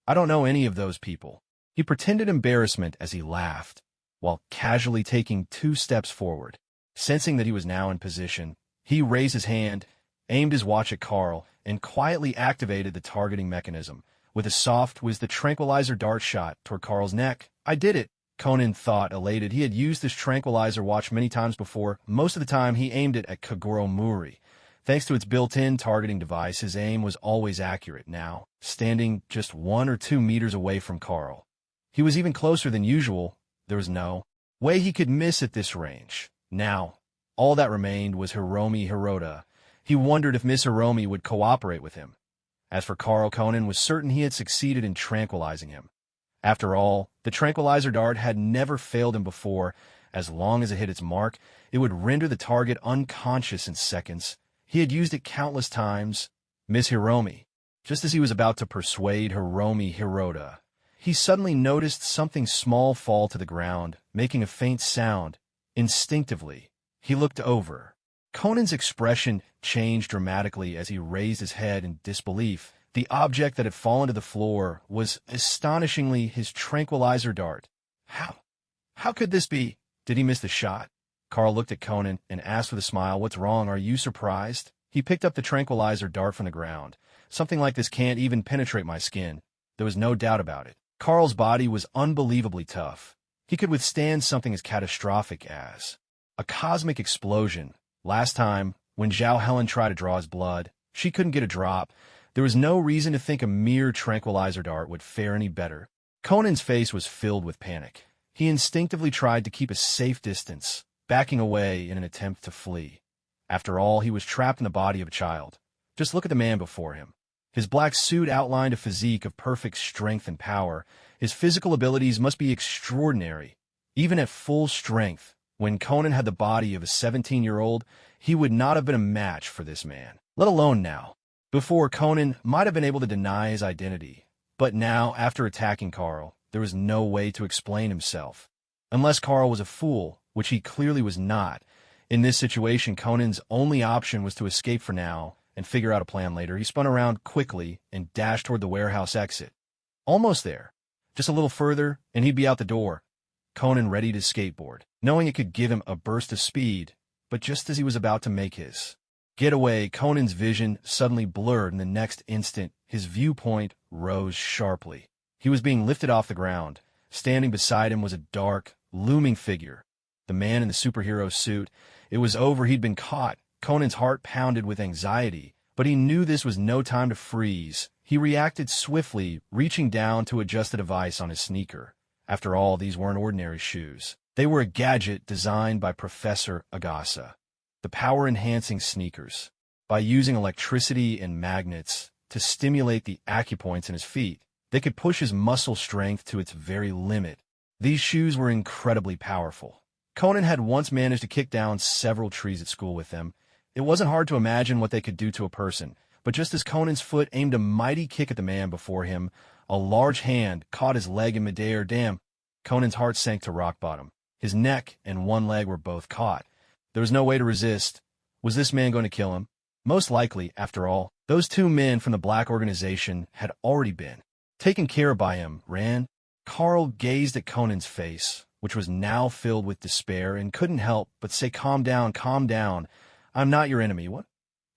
"I don't know any of those people." He pretended embarrassment as he laughed, while casually taking 2 steps forward. Sensing that he was now in position, he raised his hand, aimed his watch at Carl, and quietly activated the targeting mechanism. With a soft whiz, the tranquilizer dart shot toward Carl's neck. "I did it," Conan thought, elated. He had used this tranquilizer watch many times before. Most of the time, he aimed it at Kaguro Muri. Thanks to its built-in targeting device, his aim was always accurate. Now, standing just 1 or 2 meters away from Carl, he was even closer than usual. There was no way he could miss at this range. Now, all that remained was Hiromi Hirota. He wondered if Miss Hiromi would cooperate with him. As for Carl, Conan was certain he had succeeded in tranquilizing him. After all, the tranquilizer dart had never failed him before. As long as it hit its mark, it would render the target unconscious in seconds. He had used it countless times. Miss Hiromi. Just as he was about to persuade Hiromi Hirota, he suddenly noticed something small fall to the ground, making a faint sound. Instinctively, he looked over. Conan's expression changed dramatically as he raised his head in disbelief. The object that had fallen to the floor was astonishingly his tranquilizer dart. How could this be? Did he miss the shot? Carl looked at Conan and asked with a smile, "What's wrong? Are you surprised?" He picked up the tranquilizer dart from the ground. "Something like this can't even penetrate my skin." There was no doubt about it. Carl's body was unbelievably tough. He could withstand something as catastrophic as a cosmic explosion. Last time, when Zhao Helen tried to draw his blood, she couldn't get a drop. There was no reason to think a mere tranquilizer dart would fare any better. Conan's face was filled with panic. He instinctively tried to keep a safe distance, backing away in an attempt to flee. After all, he was trapped in the body of a child. Just look at the man before him. His black suit outlined a physique of perfect strength and power. His physical abilities must be extraordinary. Even at full strength, when Conan had the body of a 17-year-old, he would not have been a match for this man, let alone now. Before, Conan might have been able to deny his identity, but now, after attacking Carl, there was no way to explain himself. Unless Carl was a fool, which he clearly was not. In this situation, Conan's only option was to escape for now and figure out a plan later. He spun around quickly and dashed toward the warehouse exit. Almost there. Just a little further, and he'd be out the door. Conan readied his skateboard, knowing it could give him a burst of speed, but just as he was about to make his getaway, Conan's vision suddenly blurred. In the next instant, his viewpoint rose sharply. He was being lifted off the ground. Standing beside him was a dark, looming figure. The man in the superhero suit. It was over. He'd been caught. Conan's heart pounded with anxiety, but he knew this was no time to freeze. He reacted swiftly, reaching down to adjust the device on his sneaker. After all, these weren't ordinary shoes. They were a gadget designed by Professor Agasa. The power-enhancing sneakers. By using electricity and magnets to stimulate the acupoints in his feet, they could push his muscle strength to its very limit. These shoes were incredibly powerful. Conan had once managed to kick down several trees at school with them. It wasn't hard to imagine what they could do to a person, but just as Conan's foot aimed a mighty kick at the man before him, a large hand caught his leg in midair. Damn! Conan's heart sank to rock bottom. His neck and one leg were both caught. There was no way to resist. Was this man going to kill him? Most likely, after all, those two men from the Black Organization had already been taken care of by him. Carl gazed at Conan's face, which was now filled with despair, and couldn't help but say, calm down, calm down. I'm not your enemy." "What?"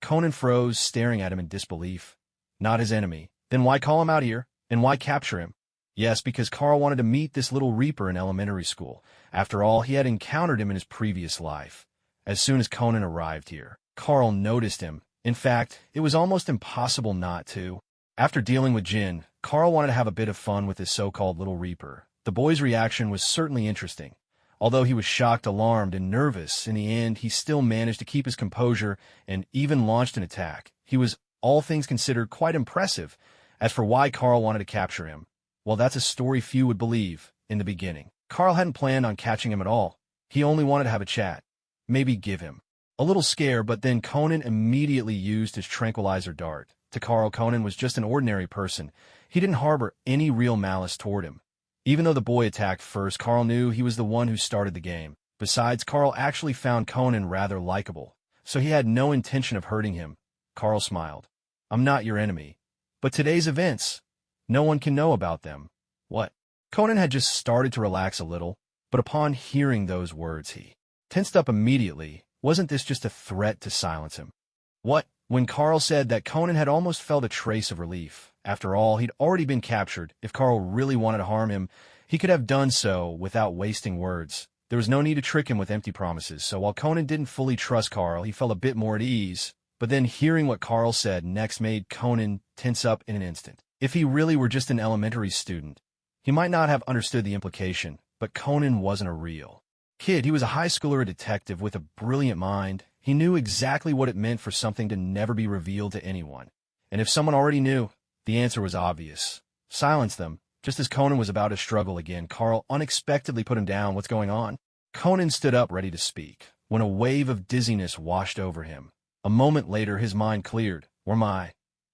Conan froze, staring at him in disbelief. "Not his enemy. Then why call him out here? And why capture him?" "Yes, because Carl wanted to meet this little Reaper in elementary school. After all, he had encountered him in his previous life." As soon as Conan arrived here, Carl noticed him. In fact, it was almost impossible not to. After dealing with Jin, Carl wanted to have a bit of fun with his so-called little Reaper. The boy's reaction was certainly interesting. Although he was shocked, alarmed, and nervous, in the end he still managed to keep his composure and even launched an attack. He was, all things considered, quite impressive. As for why Carl wanted to capture him, well, that's a story few would believe. In the beginning, Carl hadn't planned on catching him at all. He only wanted to have a chat. Maybe give him a little scare, but then Conan immediately used his tranquilizer dart. To Carl, Conan was just an ordinary person. He didn't harbor any real malice toward him. Even though the boy attacked first, Carl knew he was the one who started the game. Besides, Carl actually found Conan rather likable, so he had no intention of hurting him. Carl smiled. "I'm not your enemy. But today's events, no one can know about them." "What?" Conan had just started to relax a little, but upon hearing those words he tensed up immediately. Wasn't this just a threat to silence him? "What?" When Carl said that, Conan had almost felt a trace of relief. After all, he'd already been captured. If Carl really wanted to harm him, he could have done so without wasting words. There was no need to trick him with empty promises, so while Conan didn't fully trust Carl, he felt a bit more at ease. But then hearing what Carl said next made Conan tense up in an instant. If he really were just an elementary student, he might not have understood the implication, but Conan wasn't a real kid. He was a high schooler, a detective with a brilliant mind. He knew exactly what it meant for something to never be revealed to anyone. And if someone already knew, the answer was obvious. Silence them. Just as Conan was about to struggle again, Carl unexpectedly put him down. "What's going on?" Conan stood up ready to speak, when a wave of dizziness washed over him. A moment later, his mind cleared. Where am I?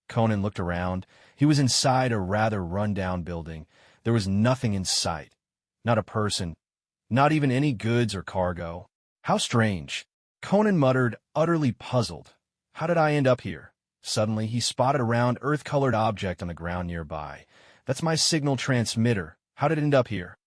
Conan looked around. He was inside a rather run-down building. There was nothing in sight. Not a person. Not even any goods or cargo. How strange. Conan muttered, utterly puzzled. How did I end up here? Suddenly, he spotted a round, earth-colored object on the ground nearby. That's my signal transmitter. How did it end up here?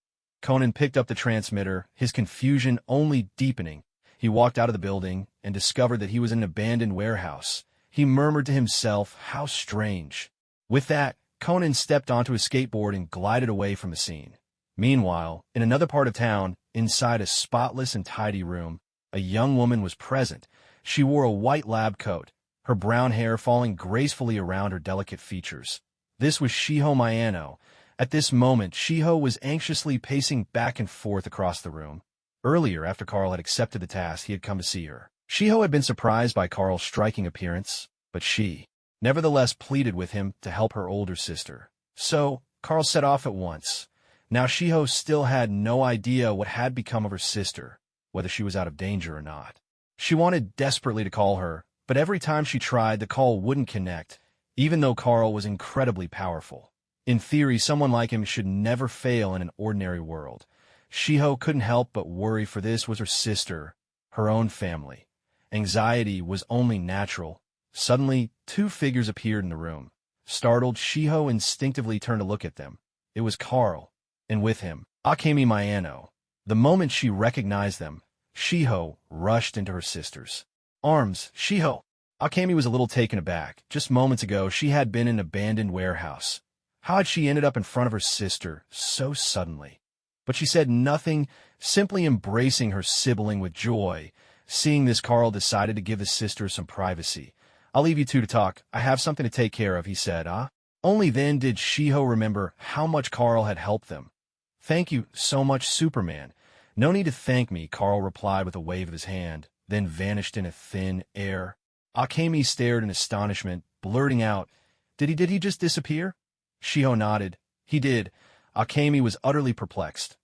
Conan picked up the transmitter, his confusion only deepening. He walked out of the building and discovered that he was in an abandoned warehouse. He murmured to himself, how strange. With that, Conan stepped onto his skateboard and glided away from the scene. Meanwhile, in another part of town, inside a spotless and tidy room, a young woman was present. She wore a white lab coat, her brown hair falling gracefully around her delicate features. This was Shiho Miyano. At this moment, Shiho was anxiously pacing back and forth across the room. Earlier, after Carl had accepted the task, he had come to see her. Shiho had been surprised by Carl's striking appearance, but she, nevertheless, pleaded with him to help her older sister. So, Carl set off at once. Now Shiho still had no idea what had become of her sister, whether she was out of danger or not. She wanted desperately to call her, but every time she tried, the call wouldn't connect, even though Carl was incredibly powerful. In theory, someone like him should never fail in an ordinary world. Shiho couldn't help but worry, for this was her sister, her own family. Anxiety was only natural. Suddenly, two figures appeared in the room. Startled, Shiho instinctively turned to look at them. It was Carl, and with him, Akemi Miyano. The moment she recognized them, Shiho rushed into her sister's arms. Shiho! Akemi was a little taken aback. Just moments ago, she had been in an abandoned warehouse. How had she ended up in front of her sister so suddenly? But she said nothing, simply embracing her sibling with joy. Seeing this, Carl decided to give his sister some privacy. I'll leave you two to talk. I have something to take care of, he said. Only then did Shiho remember how much Carl had helped them. Thank you so much, Superman. No need to thank me, Carl replied with a wave of his hand, then vanished in a thin air. Akemi stared in astonishment, blurting out, Did he just disappear? Shiho nodded. He did. Akemi was utterly perplexed.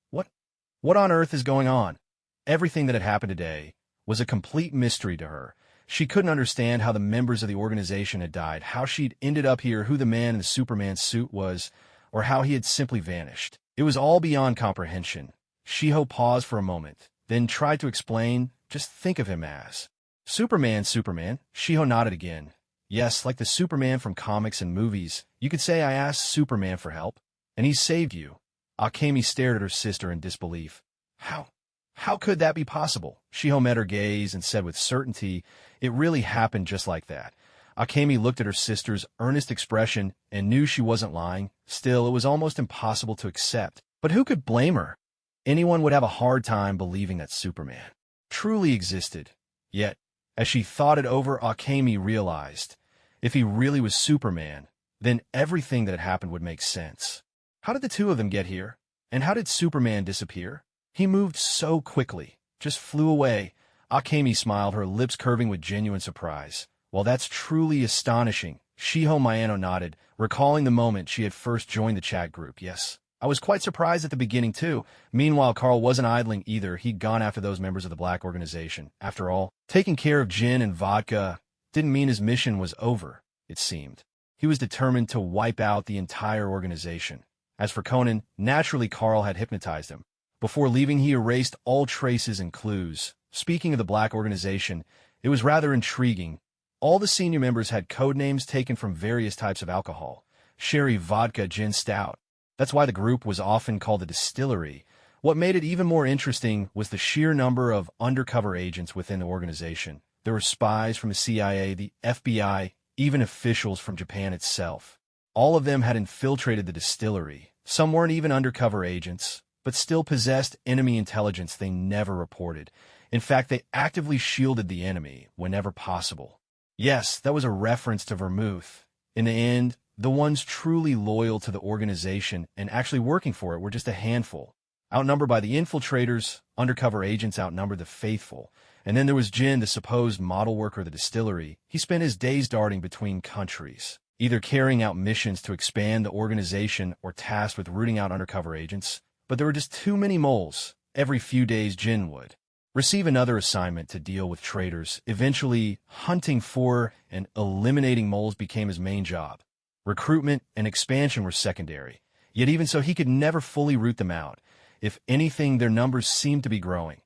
What on earth is going on? Everything that had happened today was a complete mystery to her. She couldn't understand how the members of the organization had died, how she'd ended up here, who the man in the Superman suit was, or how he had simply vanished. It was all beyond comprehension. Shiho paused for a moment, then tried to explain. Just think of him as Superman. Shiho nodded again. Yes, like the Superman from comics and movies. You could say I asked Superman for help, and he saved you. Akemi stared at her sister in disbelief. How could that be possible? Shiho met her gaze and said with certainty, It really happened just like that. Akemi looked at her sister's earnest expression and knew she wasn't lying. Still, it was almost impossible to accept. But who could blame her? Anyone would have a hard time believing that Superman truly existed. Yet, as she thought it over, Akemi realized, if he really was Superman, then everything that had happened would make sense. How did the two of them get here? And how did Superman disappear? He moved so quickly, just flew away. Akemi smiled, her lips curving with genuine surprise. Well, that's truly astonishing. Shiho Miyano nodded, recalling the moment she had first joined the chat group. Yes, I was quite surprised at the beginning, too. Meanwhile, Carl wasn't idling either. He'd gone after those members of the Black Organization. After all, taking care of gin and vodka didn't mean his mission was over, it seemed. He was determined to wipe out the entire organization. As for Conan, naturally Carl had hypnotized him. Before leaving, he erased all traces and clues. Speaking of the Black Organization, it was rather intriguing. All the senior members had code names taken from various types of alcohol. Sherry, vodka, gin, stout. That's why the group was often called the distillery. What made it even more interesting was the sheer number of undercover agents within the organization. There were spies from the CIA, the FBI, even officials from Japan itself. All of them had infiltrated the distillery. Some weren't even undercover agents, but still possessed enemy intelligence they never reported. In fact, they actively shielded the enemy whenever possible. Yes, that was a reference to Vermouth. In the end, the ones truly loyal to the organization and actually working for it were just a handful. Outnumbered by the infiltrators, undercover agents outnumbered the faithful. And then there was Jin, the supposed model worker of the distillery. He spent his days darting between countries, either carrying out missions to expand the organization or tasked with rooting out undercover agents. But there were just too many moles. every few days Jin would receive another assignment to deal with traitors. Eventually, hunting for and eliminating moles became his main job. Recruitment and expansion were secondary, yet even so he could never fully root them out. If anything, their numbers seemed to be growing.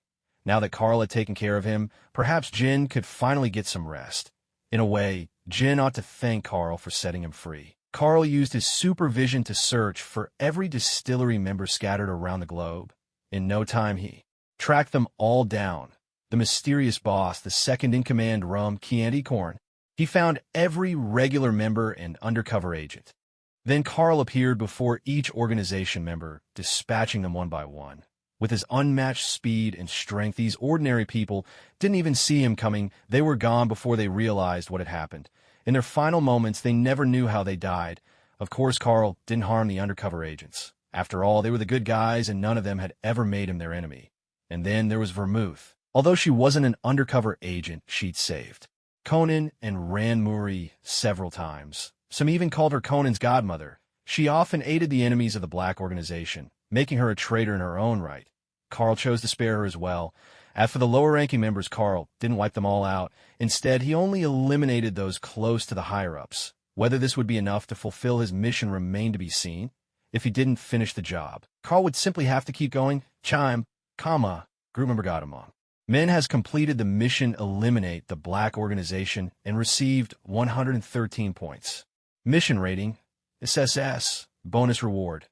Now that Carl had taken care of him, perhaps Jin could finally get some rest. In a way, Jin ought to thank Carl for setting him free. Carl used his supervision to search for every distillery member scattered around the globe. In no time he tracked them all down. The mysterious boss, the second-in-command Rum Chianti Corn. He found every regular member and undercover agent. Then Carl appeared before each organization member, dispatching them one by one. With his unmatched speed and strength, these ordinary people didn't even see him coming. They were gone before they realized what had happened. In their final moments, they never knew how they died. Of course, Carl didn't harm the undercover agents. After all, they were the good guys, and none of them had ever made him their enemy. And then there was Vermouth. Although she wasn't an undercover agent, she'd saved Conan and ran Muri several times. Some even called her Conan's godmother. She often aided the enemies of the Black Organization, making her a traitor in her own right. Carl chose to spare her as well. As for the lower-ranking members, Carl didn't wipe them all out. Instead, he only eliminated those close to the higher-ups. Whether this would be enough to fulfill his mission remained to be seen. If he didn't finish the job, Carl would simply have to keep going. Chime, comma, group member Godamong. Men has completed the mission eliminate the Black Organization and received 113 points. Mission rating, SSS, bonus reward,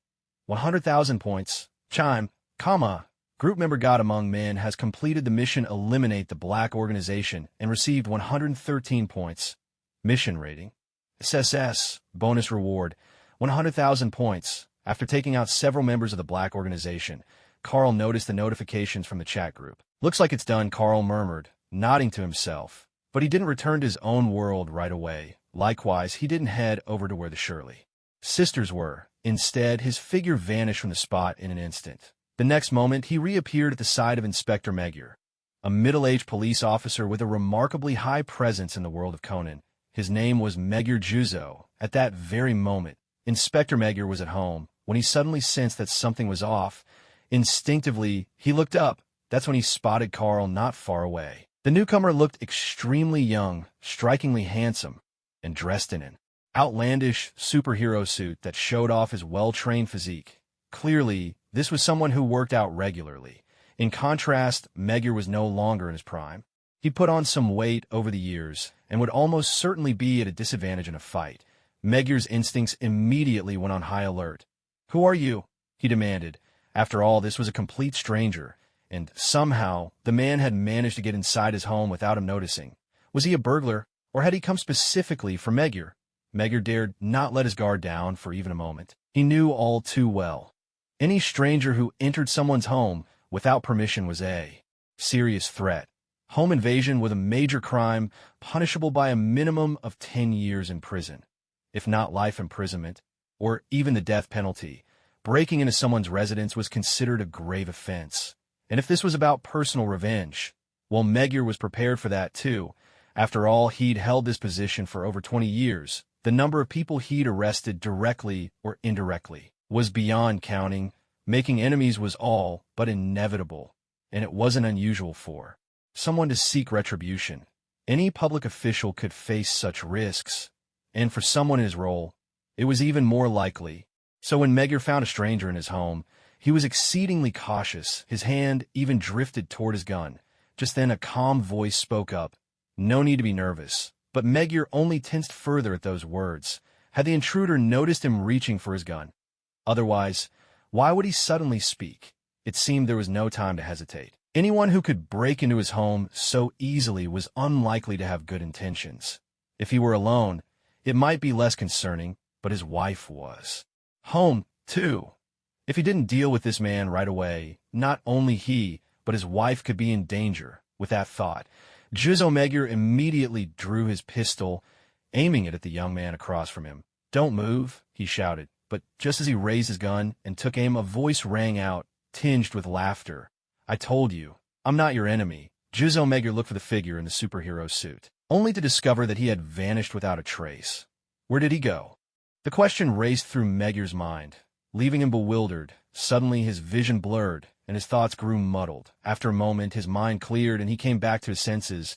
100,000 points. Chime, comma, group member Godamong Men has completed the mission eliminate the Black Organization and received 113 points. Mission rating, SSS, bonus reward, 100,000 points. After taking out several members of the Black Organization, Carl noticed the notifications from the chat group. Looks like it's done, Carl murmured, nodding to himself. But he didn't return to his own world right away. Likewise, he didn't head over to where the Shirley sisters were. Instead, his figure vanished from the spot in an instant. The next moment, he reappeared at the side of Inspector Magyar, a middle-aged police officer with a remarkably high presence in the world of Conan. His name was Magyar Juzo. At that very moment, Inspector Magyar was at home when he suddenly sensed that something was off. Instinctively, he looked up. That's when he spotted Carl not far away. The newcomer looked extremely young, strikingly handsome, and dressed in an outlandish superhero suit that showed off his well-trained physique. Clearly, this was someone who worked out regularly. In contrast, Magyar was no longer in his prime. He put on some weight over the years and would almost certainly be at a disadvantage in a fight. Magyar's instincts immediately went on high alert. "Who are you?" he demanded. After all, this was a complete stranger, and somehow the man had managed to get inside his home without him noticing. Was he a burglar, or had he come specifically for Magyar? Magyar dared not let his guard down for even a moment. He knew all too well. Any stranger who entered someone's home without permission was a serious threat. Home invasion was a major crime, punishable by a minimum of 10 years in prison, if not life imprisonment, or even the death penalty. Breaking into someone's residence was considered a grave offense. And if this was about personal revenge, well, Magyar was prepared for that too. After all, he'd held this position for over 20 years. The number of people he'd arrested directly or indirectly was beyond counting. Making enemies was all but inevitable, and it wasn't unusual for someone to seek retribution. Any public official could face such risks, and for someone in his role, it was even more likely. So when Magyar found a stranger in his home, he was exceedingly cautious. His hand even drifted toward his gun. Just then a calm voice spoke up. No need to be nervous. But Magyar only tensed further at those words. Had the intruder noticed him reaching for his gun? Otherwise, why would he suddenly speak? It seemed there was no time to hesitate. Anyone who could break into his home so easily was unlikely to have good intentions. If he were alone, it might be less concerning, but his wife was home, too. If he didn't deal with this man right away, not only he, but his wife could be in danger. With that thought, Juzo Magyar immediately drew his pistol, aiming it at the young man across from him. "Don't move," he shouted, but just as he raised his gun and took aim, a voice rang out, tinged with laughter. "I told you, I'm not your enemy." Juzo Magyar looked for the figure in the superhero suit, only to discover that he had vanished without a trace. Where did he go? The question raced through Magyar's mind. leaving him bewildered. Suddenly his vision blurred, and his thoughts grew muddled. After a moment, his mind cleared and he came back to his senses.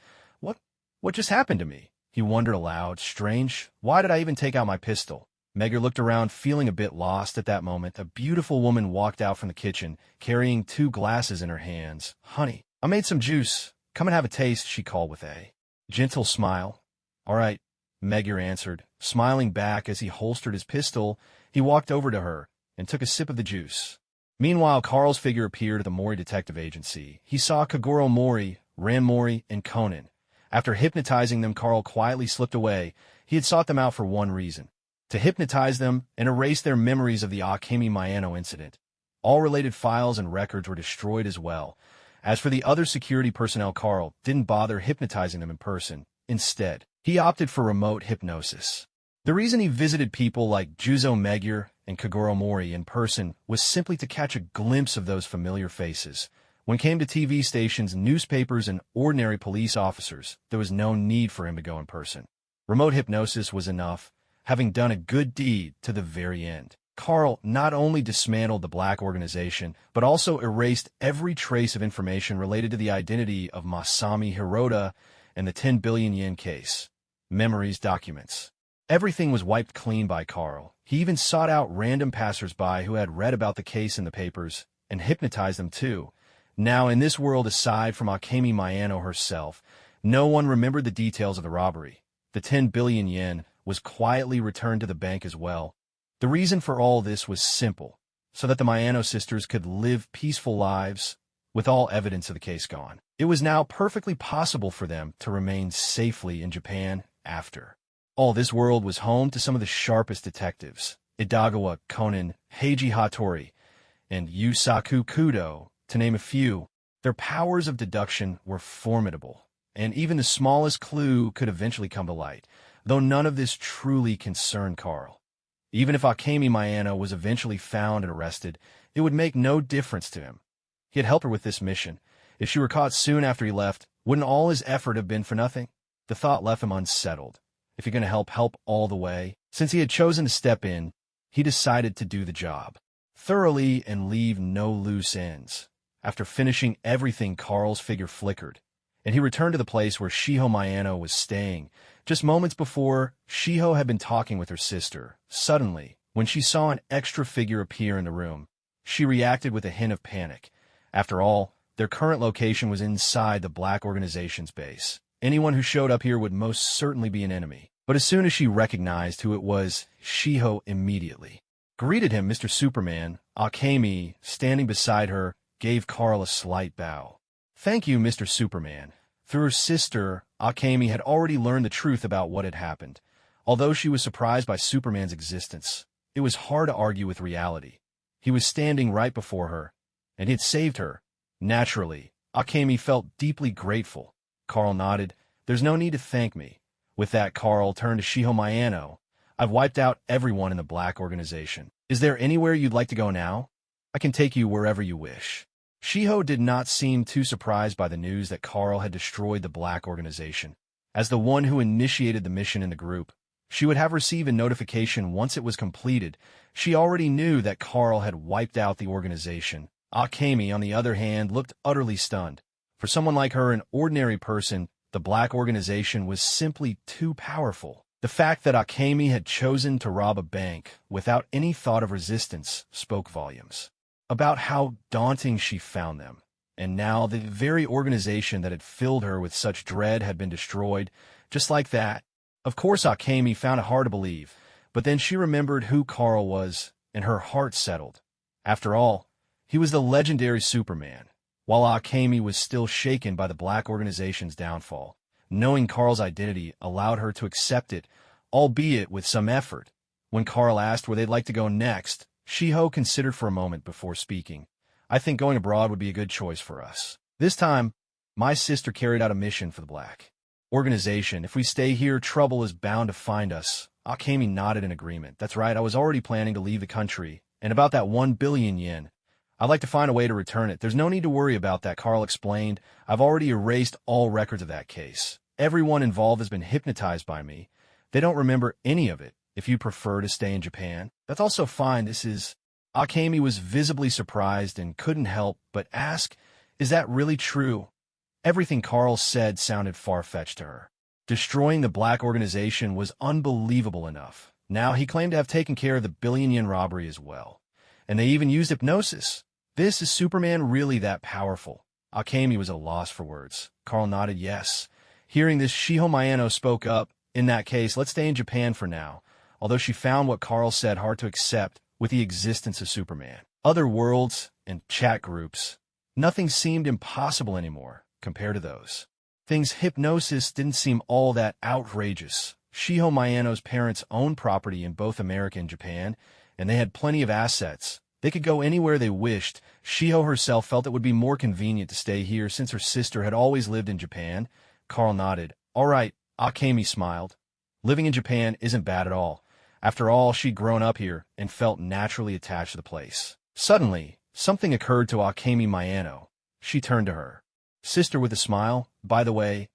What just happened to me? He wondered aloud. Strange. Why did I even take out my pistol? Megger looked around, feeling a bit lost at that moment. A beautiful woman walked out from the kitchen, carrying 2 glasses in her hands. Honey, I made some juice. Come and have a taste, she called with a gentle smile. All right, Megger answered. Smiling back as he holstered his pistol, he walked over to her and took a sip of the juice. Meanwhile, Carl's figure appeared at the Mori Detective Agency. He saw Kaguro Mori, Ran Mori, and Conan. After hypnotizing them, Carl quietly slipped away. He had sought them out for one reason: to hypnotize them and erase their memories of the Akemi Mayano incident. All related files and records were destroyed as well. As for the other security personnel, Carl didn't bother hypnotizing them in person. Instead, he opted for remote hypnosis. The reason he visited people like Juzo Megure and Kaguro Mori in person was simply to catch a glimpse of those familiar faces. When it came to TV stations, newspapers, and ordinary police officers, there was no need for him to go in person. Remote hypnosis was enough, having done a good deed to the very end. Carl not only dismantled the Black Organization, but also erased every trace of information related to the identity of Masami Hirota and the 10 billion yen case. Memories, documents. Everything was wiped clean by Carl. He even sought out random passersby who had read about the case in the papers and hypnotized them too. Now, in this world, aside from Akemi Mayano herself, no one remembered the details of the robbery. The 10 billion yen was quietly returned to the bank as well. The reason for all this was simple: so that the Mayano sisters could live peaceful lives with all evidence of the case gone. It was now perfectly possible for them to remain safely in Japan after. All this world was home to some of the sharpest detectives: Idagawa, Conan, Heiji Hattori, and Yusaku Kudo, to name a few. Their powers of deduction were formidable, and even the smallest clue could eventually come to light, though none of this truly concerned Carl. Even if Akemi Mayano was eventually found and arrested, it would make no difference to him. He had helped her with this mission. If she were caught soon after he left, wouldn't all his effort have been for nothing? The thought left him unsettled. If you're going to help all the way. Since he had chosen to step in, he decided to do the job thoroughly and leave no loose ends. After finishing everything, Carl's figure flickered, and he returned to the place where Shiho Mayano was staying. Just moments before, Shiho had been talking with her sister. Suddenly, when she saw an extra figure appear in the room, she reacted with a hint of panic. After all, their current location was inside the Black Organization's base. Anyone who showed up here would most certainly be an enemy. But as soon as she recognized who it was, Shiho immediately greeted him. Mr. Superman. Akemi, standing beside her, gave Carl a slight bow. Thank you, Mr. Superman. Through her sister, Akemi had already learned the truth about what had happened. Although she was surprised by Superman's existence, it was hard to argue with reality. He was standing right before her, and he had saved her. Naturally, Akemi felt deeply grateful. Carl nodded. There's no need to thank me. With that, Carl turned to Shiho Mayano. I've wiped out everyone in the Black Organization. Is there anywhere you'd like to go now? I can take you wherever you wish. Shiho did not seem too surprised by the news that Carl had destroyed the Black Organization. As the one who initiated the mission in the group, she would have received a notification once it was completed. She already knew that Carl had wiped out the organization. Akemi, on the other hand, looked utterly stunned. For someone like her, an ordinary person, the Black Organization was simply too powerful. The fact that Akemi had chosen to rob a bank without any thought of resistance spoke volumes about how daunting she found them. And now the very organization that had filled her with such dread had been destroyed, just like that. Of course, Akemi found it hard to believe, but then she remembered who Carl was, and her heart settled. After all, he was the legendary Superman. While Akemi was still shaken by the Black Organization's downfall, knowing Carl's identity allowed her to accept it, albeit with some effort. When Carl asked where they'd like to go next, Shiho considered for a moment before speaking. I think going abroad would be a good choice for us. This time, my sister carried out a mission for the Black Organization. If we stay here, trouble is bound to find us. Akemi nodded in agreement. That's right, I was already planning to leave the country. And about that 1 billion yen, I'd like to find a way to return it. There's no need to worry about that, Carl explained. I've already erased all records of that case. Everyone involved has been hypnotized by me. They don't remember any of it. If you prefer to stay in Japan, that's also fine. Akemi was visibly surprised and couldn't help but ask, "Is that really true?" Everything Carl said sounded far-fetched to her. Destroying the black organization was unbelievable enough. Now he claimed to have taken care of the billion-yen robbery as well. And they even used hypnosis. Is Superman really that powerful? Akemi was at a loss for words. Carl nodded yes. Hearing this, Shiho Mayano spoke up. "In that case, let's stay in Japan for now," although she found what Carl said hard to accept with the existence of Superman. Other worlds and chat groups. Nothing seemed impossible anymore compared to those. Things hypnosis didn't seem all that outrageous. Shiho Mayano's parents owned property in both America and Japan, and they had plenty of assets. They could go anywhere they wished. Shiho herself felt it would be more convenient to stay here since her sister had always lived in Japan. Carl nodded. "All right," Akemi smiled. Living in Japan isn't bad at all. After all, she'd grown up here and felt naturally attached to the place. Suddenly, something occurred to Akemi Mayano. She turned to her sister with a smile. "By the way,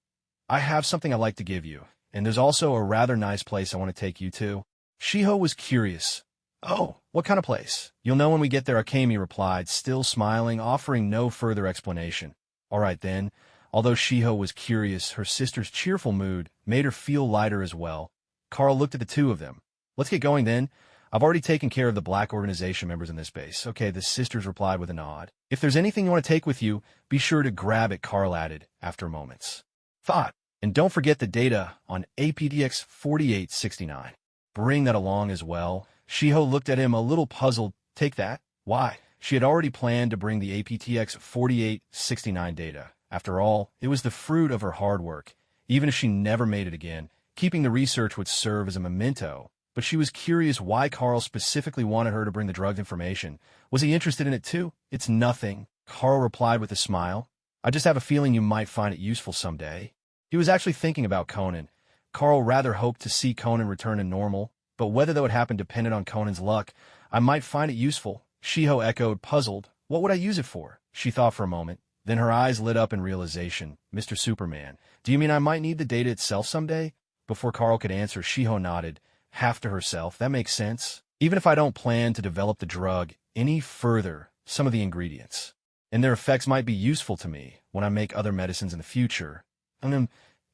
I have something I'd like to give you, and there's also a rather nice place I want to take you to." Shiho was curious. "Oh, what kind of place?" "You'll know when we get there," Akemi replied, still smiling, offering no further explanation. "All right then." Although Shiho was curious, her sister's cheerful mood made her feel lighter as well. Carl looked at the two of them. "Let's get going then. I've already taken care of the black organization members in this base." "Okay," the sisters replied with a nod. "If there's anything you want to take with you, be sure to grab it," Carl added, after a moment's thought. "And don't forget the data on APDX 4869. Bring that along as well." Shiho looked at him a little puzzled. "Take that? Why?" She had already planned to bring the APTX 4869 data. After all, it was the fruit of her hard work. Even if she never made it again, keeping the research would serve as a memento. But she was curious why Carl specifically wanted her to bring the drugged information. Was he interested in it too? "It's nothing," Carl replied with a smile. "I just have a feeling you might find it useful someday." He was actually thinking about Conan. Carl rather hoped to see Conan return to normal, but whether that would happen depended on Conan's luck. "I might find it useful," Shiho echoed, puzzled. "What would I use it for?" She thought for a moment. Then her eyes lit up in realization. "Mr. Superman, do you mean I might need the data itself someday?" Before Carl could answer, Shiho nodded, half to herself. "That makes sense. Even if I don't plan to develop the drug any further, some of the ingredients and their effects might be useful to me when I make other medicines in the future."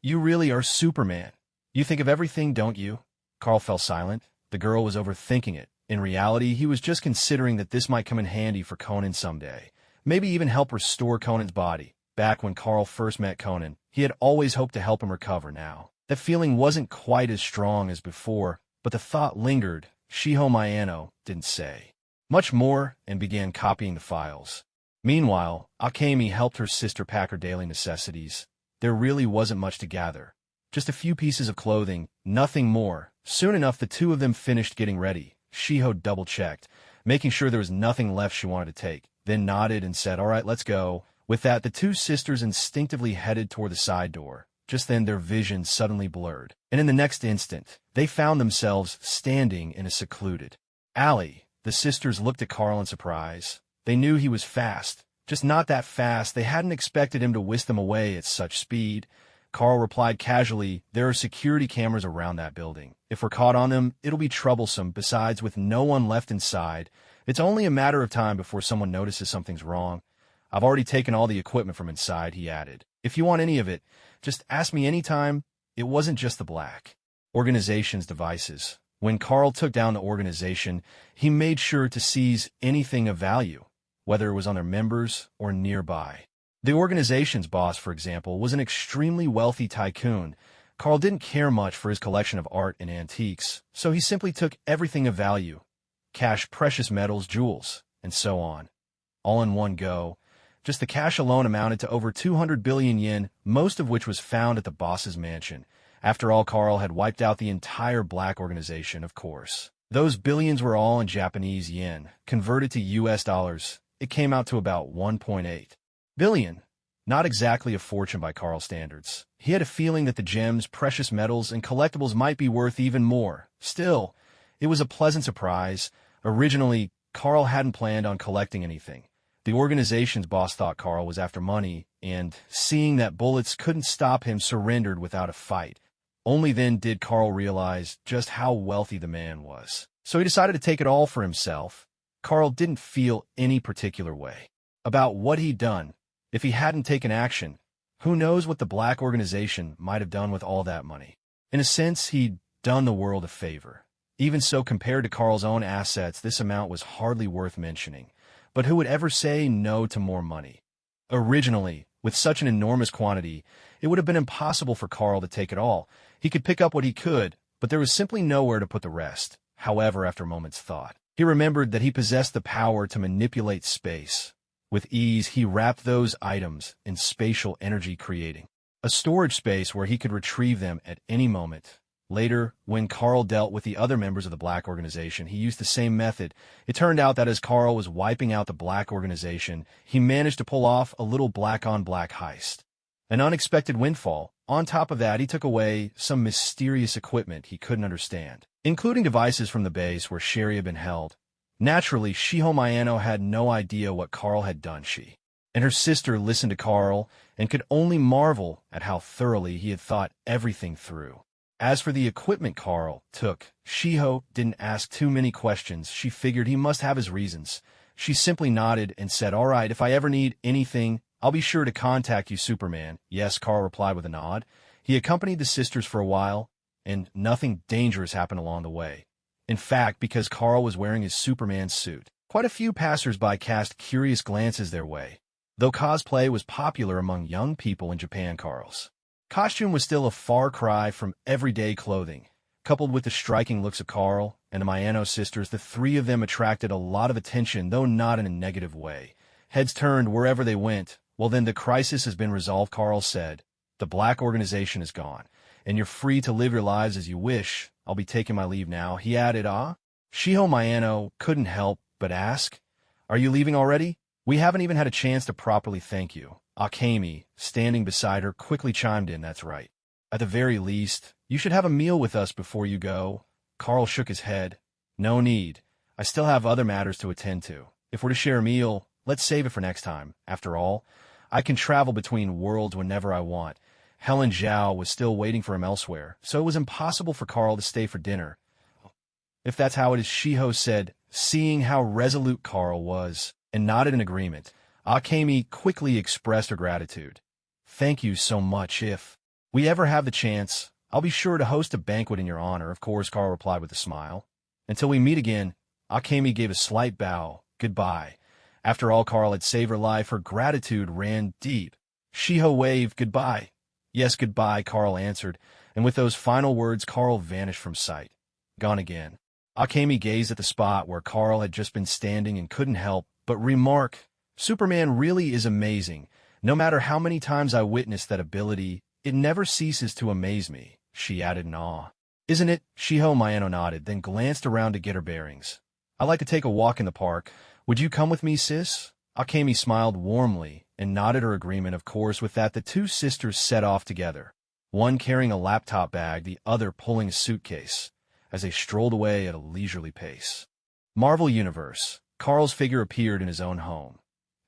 You really are Superman. You think of everything, don't you?" Carl fell silent. The girl was overthinking it. In reality, he was just considering that this might come in handy for Conan someday. Maybe even help restore Conan's body. Back when Carl first met Conan, he had always hoped to help him recover now. That feeling wasn't quite as strong as before, but the thought lingered. Shiho Mayano didn't say much more and began copying the files. Meanwhile, Akemi helped her sister pack her daily necessities. There really wasn't much to gather. Just a few pieces of clothing, nothing more. Soon enough, the two of them finished getting ready. Shiho double-checked, making sure there was nothing left she wanted to take, then nodded and said, "All right, let's go." With that, the two sisters instinctively headed toward the side door. Just then, their vision suddenly blurred, and in the next instant, they found themselves standing in a secluded alley. The sisters looked at Carl in surprise. They knew he was fast, just not that fast. They hadn't expected him to whisk them away at such speed. Carl replied casually, "There are security cameras around that building. If we're caught on them, it'll be troublesome. Besides, with no one left inside, it's only a matter of time before someone notices something's wrong. I've already taken all the equipment from inside," he added. "If you want any of it, just ask me anytime." It wasn't just the black organization's devices. When Carl took down the organization, he made sure to seize anything of value, whether it was on their members or nearby. The organization's boss, for example, was an extremely wealthy tycoon. Carl didn't care much for his collection of art and antiques, so he simply took everything of value: cash, precious metals, jewels, and so on, all in one go. Just the cash alone amounted to over 200 billion yen, most of which was found at the boss's mansion. After all, Carl had wiped out the entire black organization, of course. Those billions were all in Japanese yen. Converted to US dollars, it came out to about 1.8 billion. Not exactly a fortune by Carl's standards. He had a feeling that the gems, precious metals, and collectibles might be worth even more. Still, it was a pleasant surprise. Originally, Carl hadn't planned on collecting anything. The organization's boss thought Carl was after money, and, seeing that bullets couldn't stop him, surrendered without a fight. Only then did Carl realize just how wealthy the man was. So he decided to take it all for himself. Carl didn't feel any particular way about what he'd done. If he hadn't taken action, who knows what the black organization might have done with all that money. In a sense, he'd done the world a favor. Even so, compared to Carl's own assets, this amount was hardly worth mentioning. But who would ever say no to more money? Originally, with such an enormous quantity, it would have been impossible for Carl to take it all. He could pick up what he could, but there was simply nowhere to put the rest. However, after a moment's thought, he remembered that he possessed the power to manipulate space. With ease, he wrapped those items in spatial energy, creating a storage space where he could retrieve them at any moment. Later, when Carl dealt with the other members of the Black Organization, he used the same method. It turned out that as Carl was wiping out the Black Organization, he managed to pull off a little black-on-black heist. An unexpected windfall. On top of that, he took away some mysterious equipment he couldn't understand, including devices from the base where Sherry had been held. Naturally, Shiho Mayano had no idea what Carl had done. She and her sister listened to Carl and could only marvel at how thoroughly he had thought everything through. As for the equipment Carl took, Shiho didn't ask too many questions. She figured he must have his reasons. She simply nodded and said, "All right, if I ever need anything, I'll be sure to contact you, Superman." "Yes," Carl replied with a nod. He accompanied the sisters for a while, and nothing dangerous happened along the way. In fact, because Carl was wearing his Superman suit, quite a few passers-by cast curious glances their way. Though cosplay was popular among young people in Japan, Carl's costume was still a far cry from everyday clothing. Coupled with the striking looks of Carl and the Mayano sisters, the three of them attracted a lot of attention, though not in a negative way. Heads turned wherever they went. "Well then, the crisis has been resolved," Carl said. "The Black Organization is gone, and you're free to live your lives as you wish. I'll be taking my leave now," he added. Shiho Mayano couldn't help but ask, "Are you leaving already? We haven't even had a chance to properly thank you." Akemi, standing beside her, quickly chimed in, "That's right. At the very least, you should have a meal with us before you go." Carl shook his head. "No need. I still have other matters to attend to. If we're to share a meal, let's save it for next time. After all, I can travel between worlds whenever I want." Helen Zhao was still waiting for him elsewhere, so it was impossible for Carl to stay for dinner. "If that's how it is," Shiho said, seeing how resolute Carl was, and nodded in agreement. Akemi quickly expressed her gratitude. "Thank you so much. If we ever have the chance, I'll be sure to host a banquet in your honor." "Of course," Carl replied with a smile. "Until we meet again." Akemi gave a slight bow. "Goodbye." After all, Carl had saved her life. Her gratitude ran deep. Shiho waved. "Goodbye." "Yes, goodbye," Carl answered, and with those final words, Carl vanished from sight. Gone again. Akemi gazed at the spot where Carl had just been standing and couldn't help but remark, "Superman really is amazing. No matter how many times I witness that ability, it never ceases to amaze me," she added in awe. "Isn't it?" Shiho Mayano nodded, then glanced around to get her bearings. "I'd like to take a walk in the park. Would you come with me, sis?" Akemi smiled warmly and nodded her agreement. Of course, with that, the two sisters set off together, one carrying a laptop bag, the other pulling a suitcase, as they strolled away at a leisurely pace. Marvel Universe. Carl's figure appeared in his own home.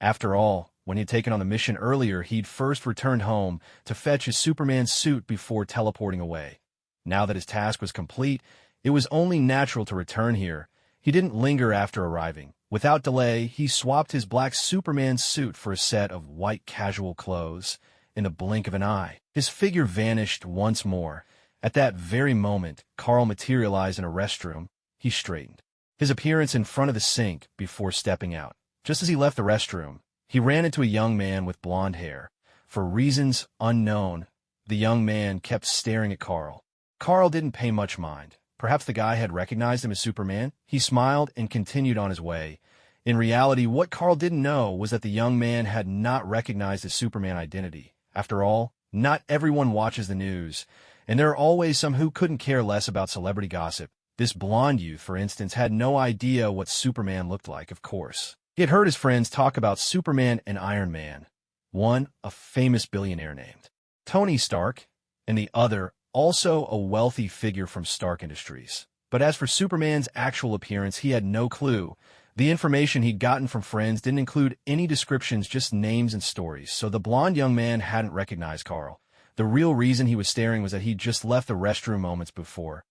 After all, when he had taken on the mission earlier, he'd first returned home to fetch his Superman suit before teleporting away. Now that his task was complete, it was only natural to return here. He didn't linger after arriving. Without delay, he swapped his black Superman suit for a set of white casual clothes. In the blink of an eye, his figure vanished once more. At that very moment, Carl materialized in a restroom. He straightened his appearance in front of the sink before stepping out. Just as he left the restroom, he ran into a young man with blonde hair. For reasons unknown, the young man kept staring at Carl. Carl didn't pay much mind. Perhaps the guy had recognized him as Superman. He smiled and continued on his way. In reality, what Carl didn't know was that the young man had not recognized his Superman identity. After all, not everyone watches the news, and there are always some who couldn't care less about celebrity gossip. This blonde youth, for instance, had no idea what Superman looked like, of course. He had heard his friends talk about Superman and Iron Man. One, a famous billionaire named Tony Stark, and the other, also a wealthy figure from Stark Industries. But as for Superman's actual appearance, he had no clue. The information he'd gotten from friends didn't include any descriptions, just names and stories, so the blonde young man hadn't recognized Carl. The real reason he was staring was that he'd just left the restroom moments before.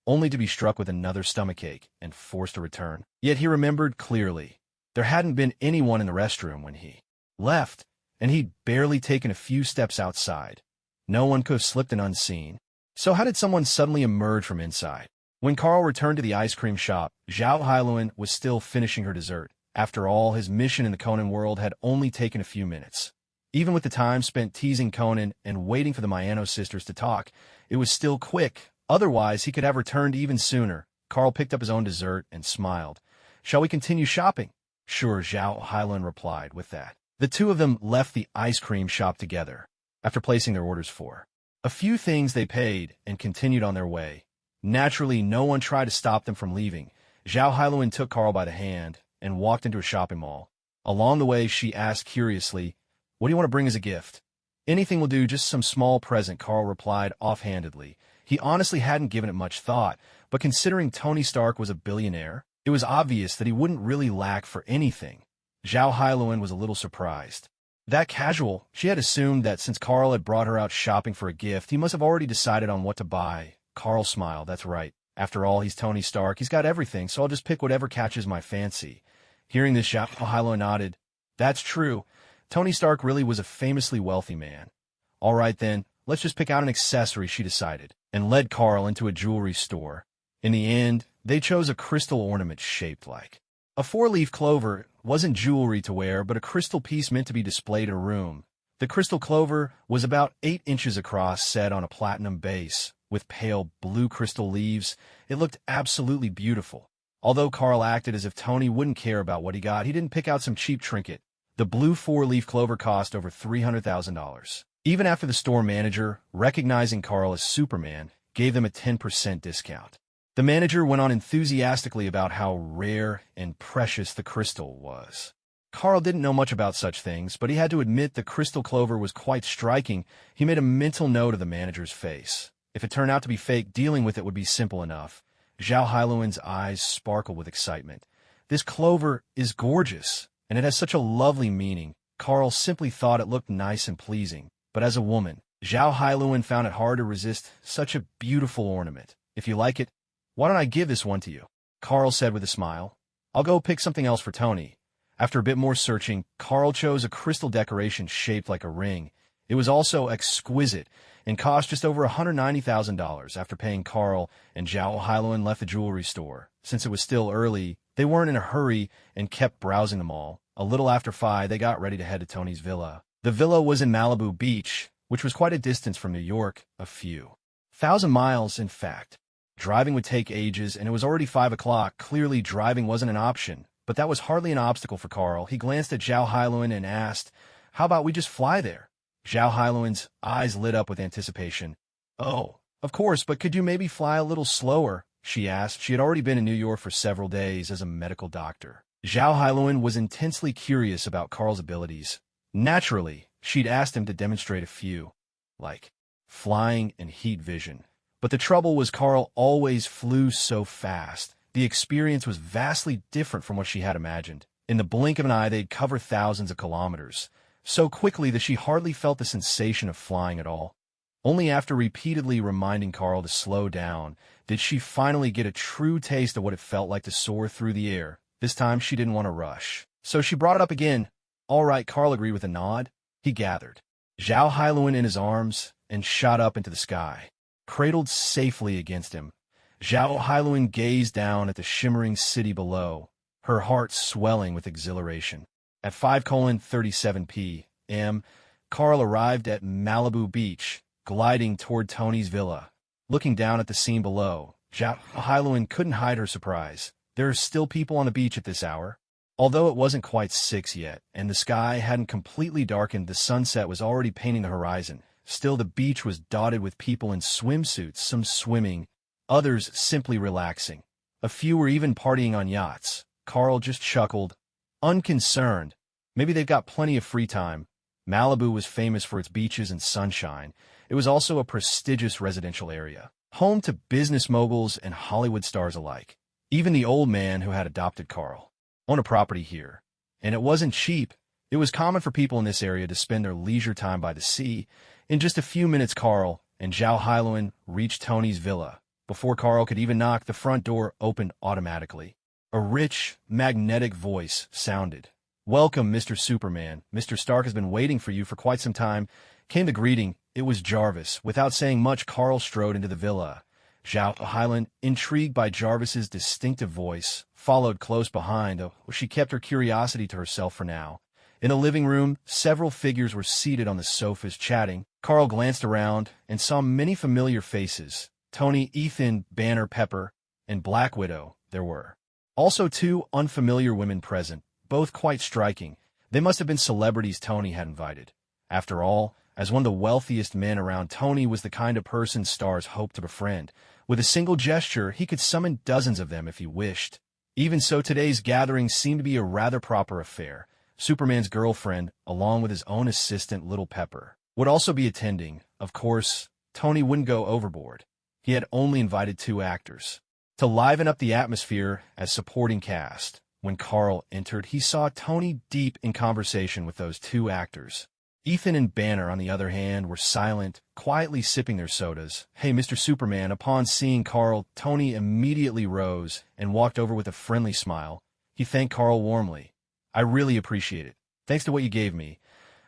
only to be struck with another stomachache and forced to return. Yet he remembered clearly. There hadn't been anyone in the restroom when he left, and he'd barely taken a few steps outside. No one could have slipped in unseen. So how did someone suddenly emerge from inside? When Carl returned to the ice cream shop, Zhao Hailuan was still finishing her dessert. After all, his mission in the Conan world had only taken a few minutes. Even with the time spent teasing Conan and waiting for the Mayano sisters to talk, it was still quick. Otherwise, he could have returned even sooner. Carl picked up his own dessert and smiled. "Shall we continue shopping?" "Sure," Zhao Hailuan replied with that. The two of them left the ice cream shop together. After placing their orders for a few things, they paid and continued on their way. Naturally, no one tried to stop them from leaving. Zhao Hailuan took Carl by the hand and walked into a shopping mall. Along the way, she asked curiously, "What do you want to bring as a gift?" "Anything will do, just some small present," Carl replied offhandedly. He honestly hadn't given it much thought, but considering Tony Stark was a billionaire, it was obvious that he wouldn't really lack for anything. Zhao Hailuan was a little surprised. That casual, she had assumed that since Carl had brought her out shopping for a gift, he must have already decided on what to buy. Carl smiled. "That's right. After all, he's Tony Stark. He's got everything, so I'll just pick whatever catches my fancy." Hearing this, Zhao Hailuan nodded. "That's true. Tony Stark really was a famously wealthy man." "All right then, let's just pick out an accessory," she decided, and led Carl into a jewelry store. In the end, they chose a crystal ornament shaped like a four-leaf clover. It wasn't jewelry to wear, but a crystal piece meant to be displayed in a room. The crystal clover was about 8 inches across, set on a platinum base. With pale blue crystal leaves, it looked absolutely beautiful. Although Carl acted as if Tony wouldn't care about what he got, he didn't pick out some cheap trinket. The blue four-leaf clover cost over $300,000. Even after the store manager, recognizing Carl as Superman, gave them a 10% discount. The manager went on enthusiastically about how rare and precious the crystal was. Carl didn't know much about such things, but he had to admit the crystal clover was quite striking. He made a mental note of the manager's face. If it turned out to be fake, dealing with it would be simple enough. Zhao Hailuan's eyes sparkled with excitement. "This clover is gorgeous, and it has such a lovely meaning." Carl simply thought it looked nice and pleasing, but as a woman, Zhao Hailuan found it hard to resist such a beautiful ornament. "If you like it, why don't I give this one to you?" Carl said with a smile. "I'll go pick something else for Tony." After a bit more searching, Carl chose a crystal decoration shaped like a ring. It was also exquisite and cost just over $190,000. After paying, Carl and Zhao Hailuan left the jewelry store. Since it was still early, they weren't in a hurry and kept browsing the mall. A little after 5, they got ready to head to Tony's villa. The villa was in Malibu Beach, which was quite a distance from New York, a few thousand miles, in fact. Driving would take ages, and it was already 5 o'clock. Clearly, driving wasn't an option, but that was hardly an obstacle for Carl. He glanced at Zhao Hailuan and asked, "How about we just fly there?" Zhao Hailuan's eyes lit up with anticipation. "Oh, of course, but could you maybe fly a little slower?" she asked. She had already been in New York for several days as a medical doctor. Zhao Hailuan was intensely curious about Carl's abilities. Naturally, she'd asked him to demonstrate a few, like flying and heat vision. But the trouble was Carl always flew so fast. The experience was vastly different from what she had imagined. In the blink of an eye, they'd cover thousands of kilometers, so quickly that she hardly felt the sensation of flying at all. Only after repeatedly reminding Carl to slow down did she finally get a true taste of what it felt like to soar through the air. This time, she didn't want to rush. So she brought it up again. "All right," Carl agreed with a nod. He gathered Zhao Hailuan in his arms and shot up into the sky. Cradled safely against him, Zhao Hailuan gazed down at the shimmering city below, her heart swelling with exhilaration. At 5:37 p.m., Carl arrived at Malibu Beach, gliding toward Tony's villa. Looking down at the scene below, Zhao Hailuan couldn't hide her surprise. There are still people on the beach at this hour. Although it wasn't quite 6 yet, and the sky hadn't completely darkened, the sunset was already painting the horizon. Still, the beach was dotted with people in swimsuits, some swimming, others simply relaxing. A few were even partying on yachts. Carl just chuckled, unconcerned. Maybe they've got plenty of free time. Malibu was famous for its beaches and sunshine. It was also a prestigious residential area, home to business moguls and Hollywood stars alike. Even the old man who had adopted Carl owned a property here. And it wasn't cheap. It was common for people in this area to spend their leisure time by the sea. In just a few minutes, Carl and Zhao Hailuan reached Tony's villa. Before Carl could even knock, the front door opened automatically. A rich, magnetic voice sounded. "Welcome, Mr. Superman. Mr. Stark has been waiting for you for quite some time." Came the greeting. It was Jarvis. Without saying much, Carl strode into the villa. Zhao Hyland, intrigued by Jarvis's distinctive voice, followed close behind, though she kept her curiosity to herself for now. In the living room, several figures were seated on the sofas chatting. Carl glanced around and saw many familiar faces. Tony, Ethan, Banner, Pepper, and Black Widow there were. Also 2 unfamiliar women present, both quite striking. They must have been celebrities Tony had invited. After all, as one of the wealthiest men around, Tony was the kind of person stars hoped to befriend. With a single gesture, he could summon dozens of them if he wished. Even so, today's gathering seemed to be a rather proper affair. Superman's girlfriend, along with his own assistant, Little Pepper, would also be attending. Of course, Tony wouldn't go overboard. He had only invited 2 actors to liven up the atmosphere as supporting cast. When Carl entered, he saw Tony deep in conversation with those 2 actors. Ethan and Banner, on the other hand, were silent, quietly sipping their sodas. "Hey, Mr. Superman." Upon seeing Carl, Tony immediately rose and walked over with a friendly smile. He thanked Carl warmly. "I really appreciate it. Thanks to what you gave me,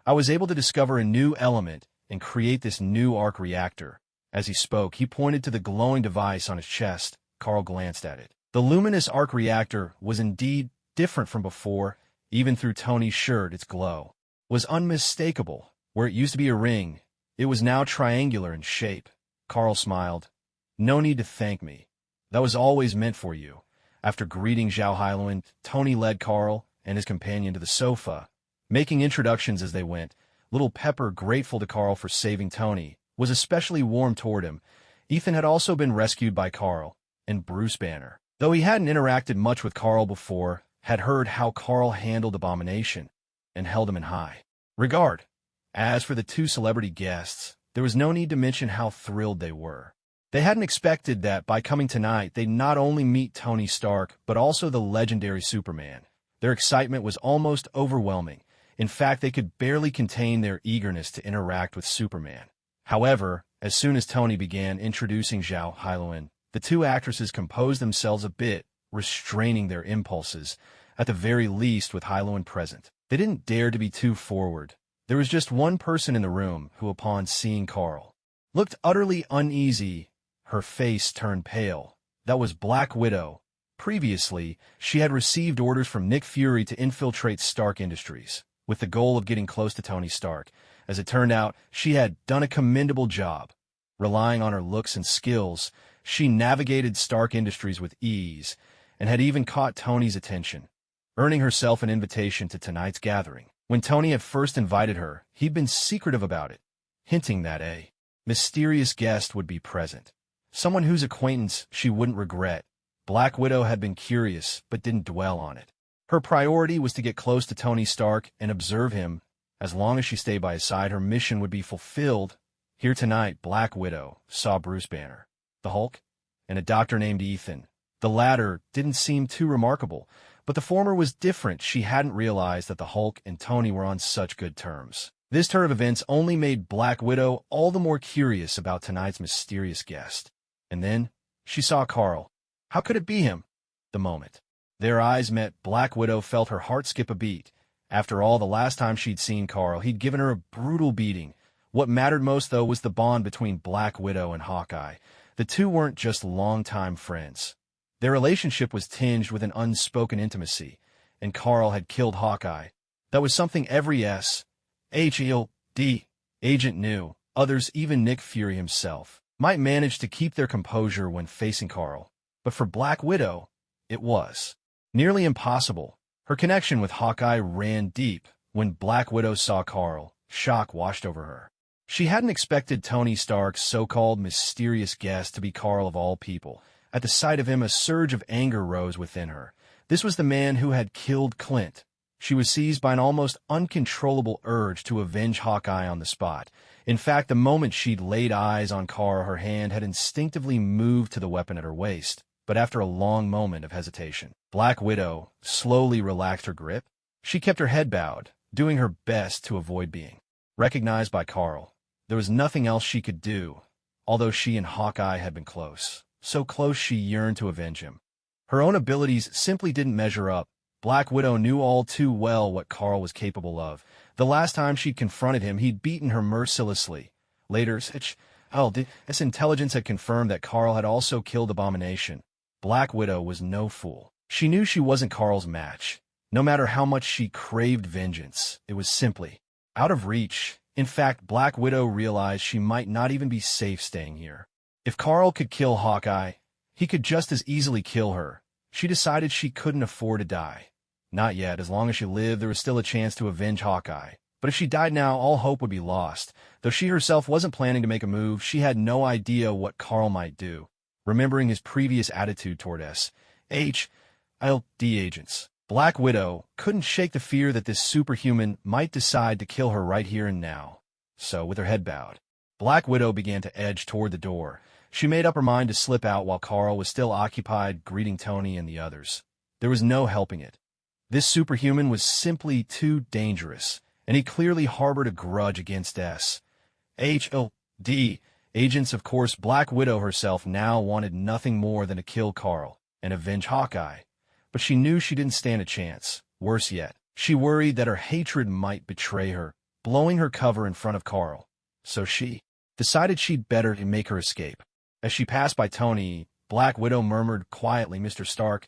I was able to discover a new element and create this new arc reactor." As he spoke, he pointed to the glowing device on his chest. Carl glanced at it. The luminous arc reactor was indeed different from before. Even through Tony's shirt, its glow was unmistakable. Where it used to be a ring, it was now triangular in shape. Carl smiled. "No need to thank me. That was always meant for you." After greeting Zhao Hyland, Tony led Carl and his companion to the sofa, making introductions as they went. Little Pepper, grateful to Carl for saving Tony, was especially warm toward him. Ethan had also been rescued by Carl, and Bruce Banner, though he hadn't interacted much with Carl before, had heard how Carl handled Abomination and held him in high regard. As for the 2 celebrity guests, there was no need to mention how thrilled they were. They hadn't expected that by coming tonight they'd not only meet Tony Stark, but also the legendary Superman. Their excitement was almost overwhelming. In fact, they could barely contain their eagerness to interact with Superman. However, as soon as Tony began introducing Zhao Hyland, the 2 actresses composed themselves a bit, restraining their impulses, at the very least with Hyland present. They didn't dare to be too forward. There was just one person in the room who, upon seeing Carl, looked utterly uneasy. Her face turned pale. That was Black Widow. Previously, she had received orders from Nick Fury to infiltrate Stark Industries, with the goal of getting close to Tony Stark. As it turned out, she had done a commendable job. Relying on her looks and skills, she navigated Stark Industries with ease, and had even caught Tony's attention, earning herself an invitation to tonight's gathering. When Tony had first invited her, he'd been secretive about it, hinting that a mysterious guest would be present, someone whose acquaintance she wouldn't regret. Black Widow had been curious, but didn't dwell on it. Her priority was to get close to Tony Stark and observe him. As long as she stayed by his side, her mission would be fulfilled. Here tonight, Black Widow saw Bruce Banner, the Hulk, and a doctor named Ethan. The latter didn't seem too remarkable, but the former was different. She hadn't realized that the Hulk and Tony were on such good terms. This turn of events only made Black Widow all the more curious about tonight's mysterious guest. And then she saw Carl. How could it be him? The moment their eyes met, Black Widow felt her heart skip a beat. After all, the last time she'd seen Carl, he'd given her a brutal beating. What mattered most, though, was the bond between Black Widow and Hawkeye. The 2 weren't just longtime friends. Their relationship was tinged with an unspoken intimacy, and Carl had killed Hawkeye. That was something every S.H.E.L.D. agent knew. Others, even Nick Fury himself, might manage to keep their composure when facing Carl. But for Black Widow, it was nearly impossible. Her connection with Hawkeye ran deep. When Black Widow saw Carl, shock washed over her. She hadn't expected Tony Stark's so-called mysterious guest to be Carl of all people. At the sight of him, a surge of anger rose within her. This was the man who had killed Clint. She was seized by an almost uncontrollable urge to avenge Hawkeye on the spot. In fact, the moment she'd laid eyes on Carl, her hand had instinctively moved to the weapon at her waist. But after a long moment of hesitation, Black Widow slowly relaxed her grip. She kept her head bowed, doing her best to avoid being recognized by Carl. There was nothing else she could do, although she and Hawkeye had been close. so close she yearned to avenge him. Her own abilities simply didn't measure up. Black Widow knew all too well what Carl was capable of. The last time she'd confronted him, he'd beaten her mercilessly. Later, this intelligence had confirmed that Carl had also killed Abomination. Black Widow was no fool. She knew she wasn't Carl's match. No matter how much she craved vengeance, it was simply out of reach. In fact, Black Widow realized she might not even be safe staying here. If Carl could kill Hawkeye, he could just as easily kill her. She decided she couldn't afford to die. Not yet. As long as she lived, there was still a chance to avenge Hawkeye. But if she died now, all hope would be lost. Though she herself wasn't planning to make a move, she had no idea what Carl might do. Remembering his previous attitude toward SHIELD agents, Black Widow couldn't shake the fear that this superhuman might decide to kill her right here and now. So, with her head bowed, Black Widow began to edge toward the door. She made up her mind to slip out while Carl was still occupied greeting Tony and the others. There was no helping it. This superhuman was simply too dangerous, and he clearly harbored a grudge against SHIELD agents. Of course, Black Widow herself now wanted nothing more than to kill Carl and avenge Hawkeye. But she knew she didn't stand a chance. Worse yet, she worried that her hatred might betray her, blowing her cover in front of Carl. So she decided she'd better make her escape. As she passed by Tony, Black Widow murmured quietly, "Mr. Stark,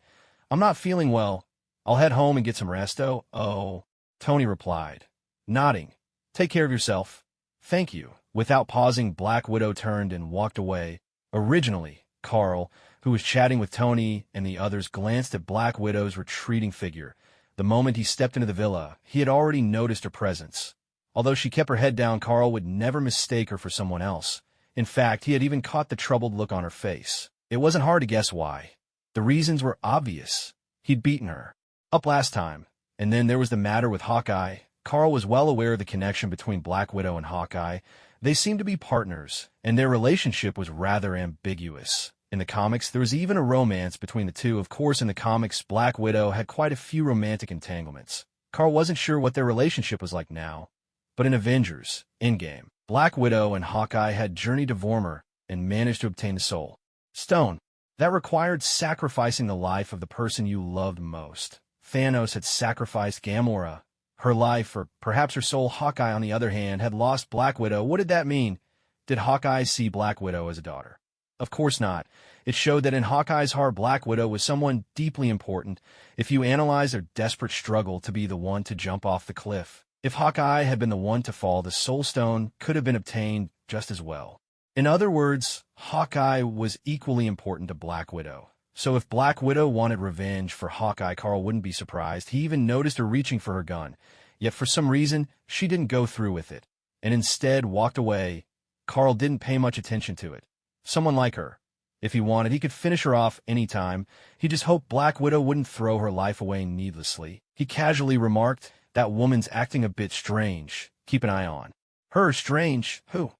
I'm not feeling well. I'll head home and get some resto." "Oh," Tony replied, nodding. "Take care of yourself." "Thank you." Without pausing, Black Widow turned and walked away. Originally, Carl, who was chatting with Tony and the others, glanced at Black Widow's retreating figure. The moment he stepped into the villa, he had already noticed her presence. Although she kept her head down, Carl would never mistake her for someone else. In fact, he had even caught the troubled look on her face. It wasn't hard to guess why. The reasons were obvious. He'd beaten her up last time, and then there was the matter with Hawkeye. Carl was well aware of the connection between Black Widow and Hawkeye. They seemed to be partners, and their relationship was rather ambiguous. In the comics, there was even a romance between the two. Of course, in the comics, Black Widow had quite a few romantic entanglements. Carl wasn't sure what their relationship was like now. But in Avengers, Endgame, Black Widow and Hawkeye had journeyed to Vormir and managed to obtain the Soul Stone. That required sacrificing the life of the person you loved most. Thanos had sacrificed Gamora, her life, or perhaps her soul. Hawkeye, on the other hand, had lost Black Widow. What did that mean? Did Hawkeye see Black Widow as a daughter? Of course not. It showed that in Hawkeye's heart, Black Widow was someone deeply important. If you analyze their desperate struggle to be the one to jump off the cliff, if Hawkeye had been the one to fall, the Soul Stone could have been obtained just as well. In other words, Hawkeye was equally important to Black Widow. So if Black Widow wanted revenge for Hawkeye, Carl wouldn't be surprised. He even noticed her reaching for her gun. Yet for some reason, she didn't go through with it, and instead walked away. Carl didn't pay much attention to it. Someone like her. If he wanted, he could finish her off anytime. He just hoped Black Widow wouldn't throw her life away needlessly. He casually remarked, "That woman's acting a bit strange. Keep an eye on her." "Strange? Who?"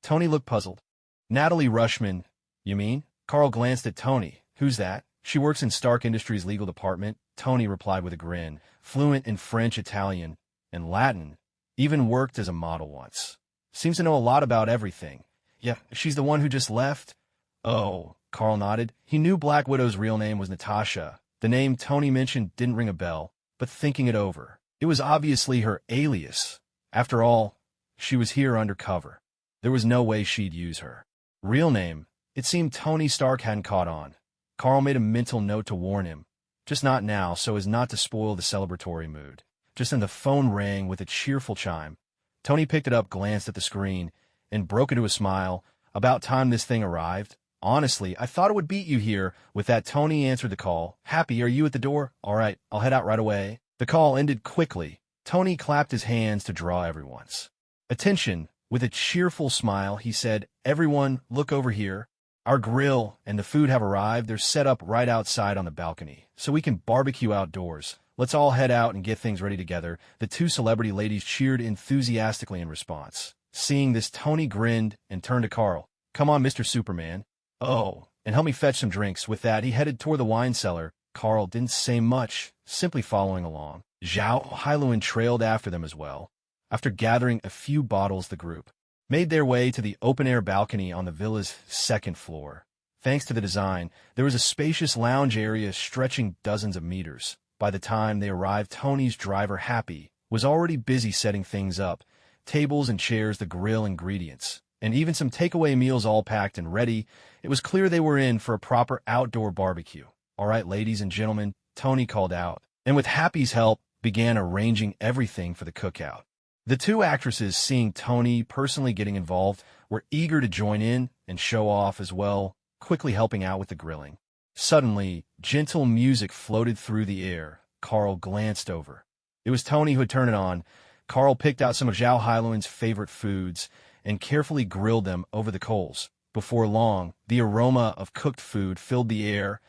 Tony looked puzzled. "Natalie Rushman, you mean?" Carl glanced at Tony. "Who's that?" "She works in Stark Industries' legal department," Tony replied with a grin. "Fluent in French, Italian, and Latin. Even worked as a model once. Seems to know a lot about everything." "Yeah, she's the one who just left?" "Oh," Carl nodded. He knew Black Widow's real name was Natasha. The name Tony mentioned didn't ring a bell, but thinking it over, it was obviously her alias. After all, she was here undercover. There was no way she'd use her real name. It seemed Tony Stark hadn't caught on. Carl made a mental note to warn him. Just not now, so as not to spoil the celebratory mood. Just then the phone rang with a cheerful chime. Tony picked it up, glanced at the screen, and broke into a smile. "About time this thing arrived. Honestly, I thought it would beat you here." With that, Tony answered the call. "Happy, are you at the door?" "All right, I'll head out right away." The call ended quickly. Tony clapped his hands to draw everyone's attention. With a cheerful smile, he said, "Everyone, look over here. Our grill and the food have arrived. They're set up right outside on the balcony, so we can barbecue outdoors. Let's all head out and get things ready together." The two celebrity ladies cheered enthusiastically in response. Seeing this, Tony grinned and turned to Carl. "Come on, Mr. Superman. Oh, and help me fetch some drinks." With that, he headed toward the wine cellar. Carl didn't say much, simply following along. Zhao Hailuan trailed after them as well. After gathering a few bottles, the group made their way to the open-air balcony on the villa's second floor. Thanks to the design, there was a spacious lounge area stretching dozens of meters. By the time they arrived, Tony's driver, Happy, was already busy setting things up, tables and chairs, the grill, ingredients, and even some takeaway meals all packed and ready. It was clear they were in for a proper outdoor barbecue. "All right, ladies and gentlemen," Tony called out, and with Happy's help, began arranging everything for the cookout. The two actresses, seeing Tony personally getting involved, were eager to join in and show off as well, quickly helping out with the grilling. Suddenly, gentle music floated through the air. Carl glanced over. It was Tony who had turned it on. Carl picked out some of Zhao Hailuan's favorite foods and carefully grilled them over the coals. Before long, the aroma of cooked food filled the air.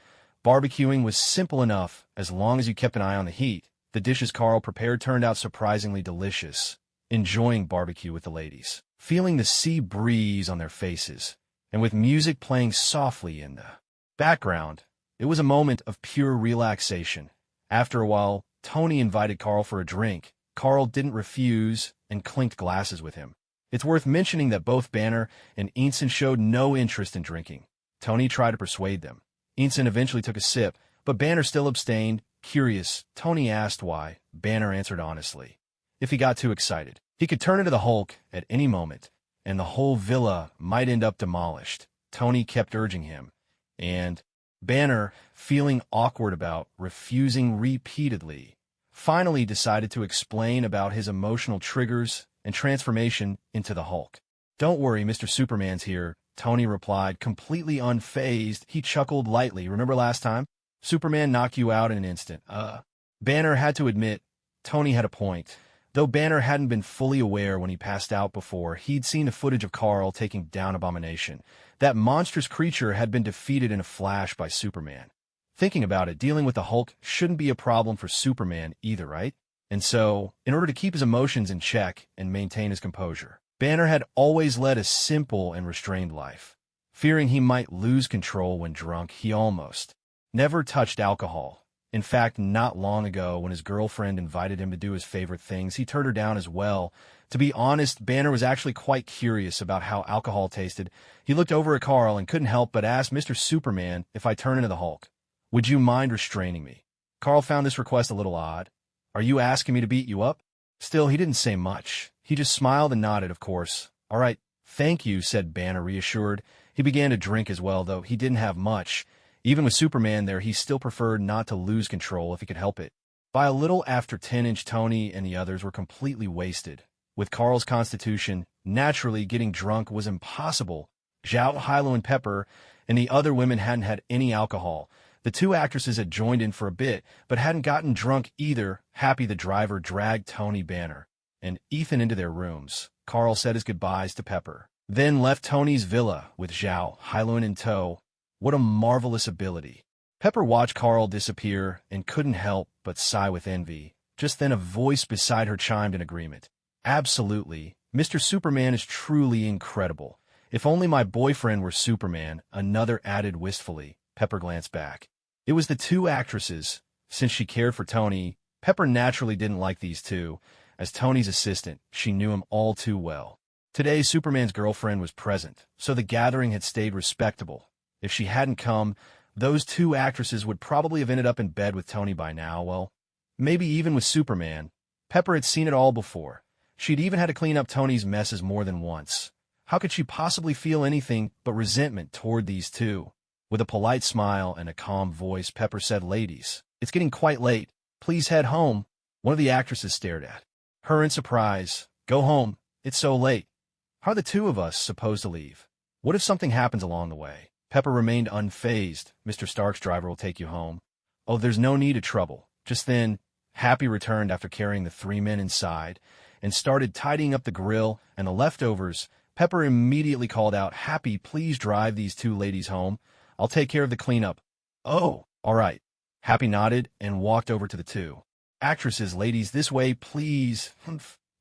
Barbecuing was simple enough as long as you kept an eye on the heat. The dishes Carl prepared turned out surprisingly delicious. Enjoying barbecue with the ladies, feeling the sea breeze on their faces, and with music playing softly in the background, it was a moment of pure relaxation. After a while, Tony invited Carl for a drink. Carl didn't refuse and clinked glasses with him. It's worth mentioning that both Banner and Ensign showed no interest in drinking. Tony tried to persuade them. Ensign eventually took a sip, but Banner still abstained. Curious, Tony asked why. Banner answered honestly. If he got too excited, he could turn into the Hulk at any moment, and the whole villa might end up demolished. Tony kept urging him, and Banner, feeling awkward about refusing repeatedly, finally decided to explain about his emotional triggers and transformation into the Hulk. "Don't worry, Mr. Superman's here," Tony replied, completely unfazed. He chuckled lightly. "Remember last time? Superman knocked you out in an instant." Banner had to admit Tony had a point. Though Banner hadn't been fully aware when he passed out before, he'd seen the footage of Carl taking down Abomination. That monstrous creature had been defeated in a flash by Superman. Thinking about it, dealing with the Hulk shouldn't be a problem for Superman either, right? And so, in order to keep his emotions in check and maintain his composure, Banner had always led a simple and restrained life. Fearing he might lose control when drunk, he almost never touched alcohol. In fact, not long ago, when his girlfriend invited him to do his favorite things, he turned her down as well. To be honest, Banner was actually quite curious about how alcohol tasted. He looked over at Carl and couldn't help but ask Mr. Superman, "If I turn into the Hulk, would you mind restraining me?" Carl found this request a little odd. "Are you asking me to beat you up?" Still, he didn't say much. He just smiled and nodded, of course. "All right, thank you," said Banner, reassured. He began to drink as well, though he didn't have much. Even with Superman there, he still preferred not to lose control if he could help it. By a little after 10-inch, Tony and the others were completely wasted. With Carl's constitution, naturally getting drunk was impossible. Zhao, Hilo, and Pepper and the other women hadn't had any alcohol. The two actresses had joined in for a bit, but hadn't gotten drunk either. Happy, the driver, dragged Tony, Banner, and Ethan into their rooms. Carl said his goodbyes to Pepper, then left Tony's villa with Zhao, Hilo in tow. What a marvelous ability. Pepper watched Carl disappear and couldn't help but sigh with envy. Just then a voice beside her chimed in agreement. "Absolutely. Mr. Superman is truly incredible. If only my boyfriend were Superman," another added wistfully. Pepper glanced back. It was the two actresses. Since she cared for Tony, Pepper naturally didn't like these two. As Tony's assistant, she knew him all too well. Today, Superman's girlfriend was present, so the gathering had stayed respectable. If she hadn't come, those two actresses would probably have ended up in bed with Tony by now, well, maybe even with Superman. Pepper had seen it all before. She'd even had to clean up Tony's messes more than once. How could she possibly feel anything but resentment toward these two? With a polite smile and a calm voice, Pepper said, "Ladies, it's getting quite late. Please head home." One of the actresses stared at her in surprise. "Go home. It's so late. How are the two of us supposed to leave? What if something happens along the way?" Pepper remained unfazed. "Mr. Stark's driver will take you home." "Oh, there's no need of trouble." Just then, Happy returned after carrying the three men inside and started tidying up the grill and the leftovers. Pepper immediately called out, "Happy, please drive these two ladies home. I'll take care of the cleanup." "Oh, all right." Happy nodded and walked over to the two actresses. "Ladies, this way, please."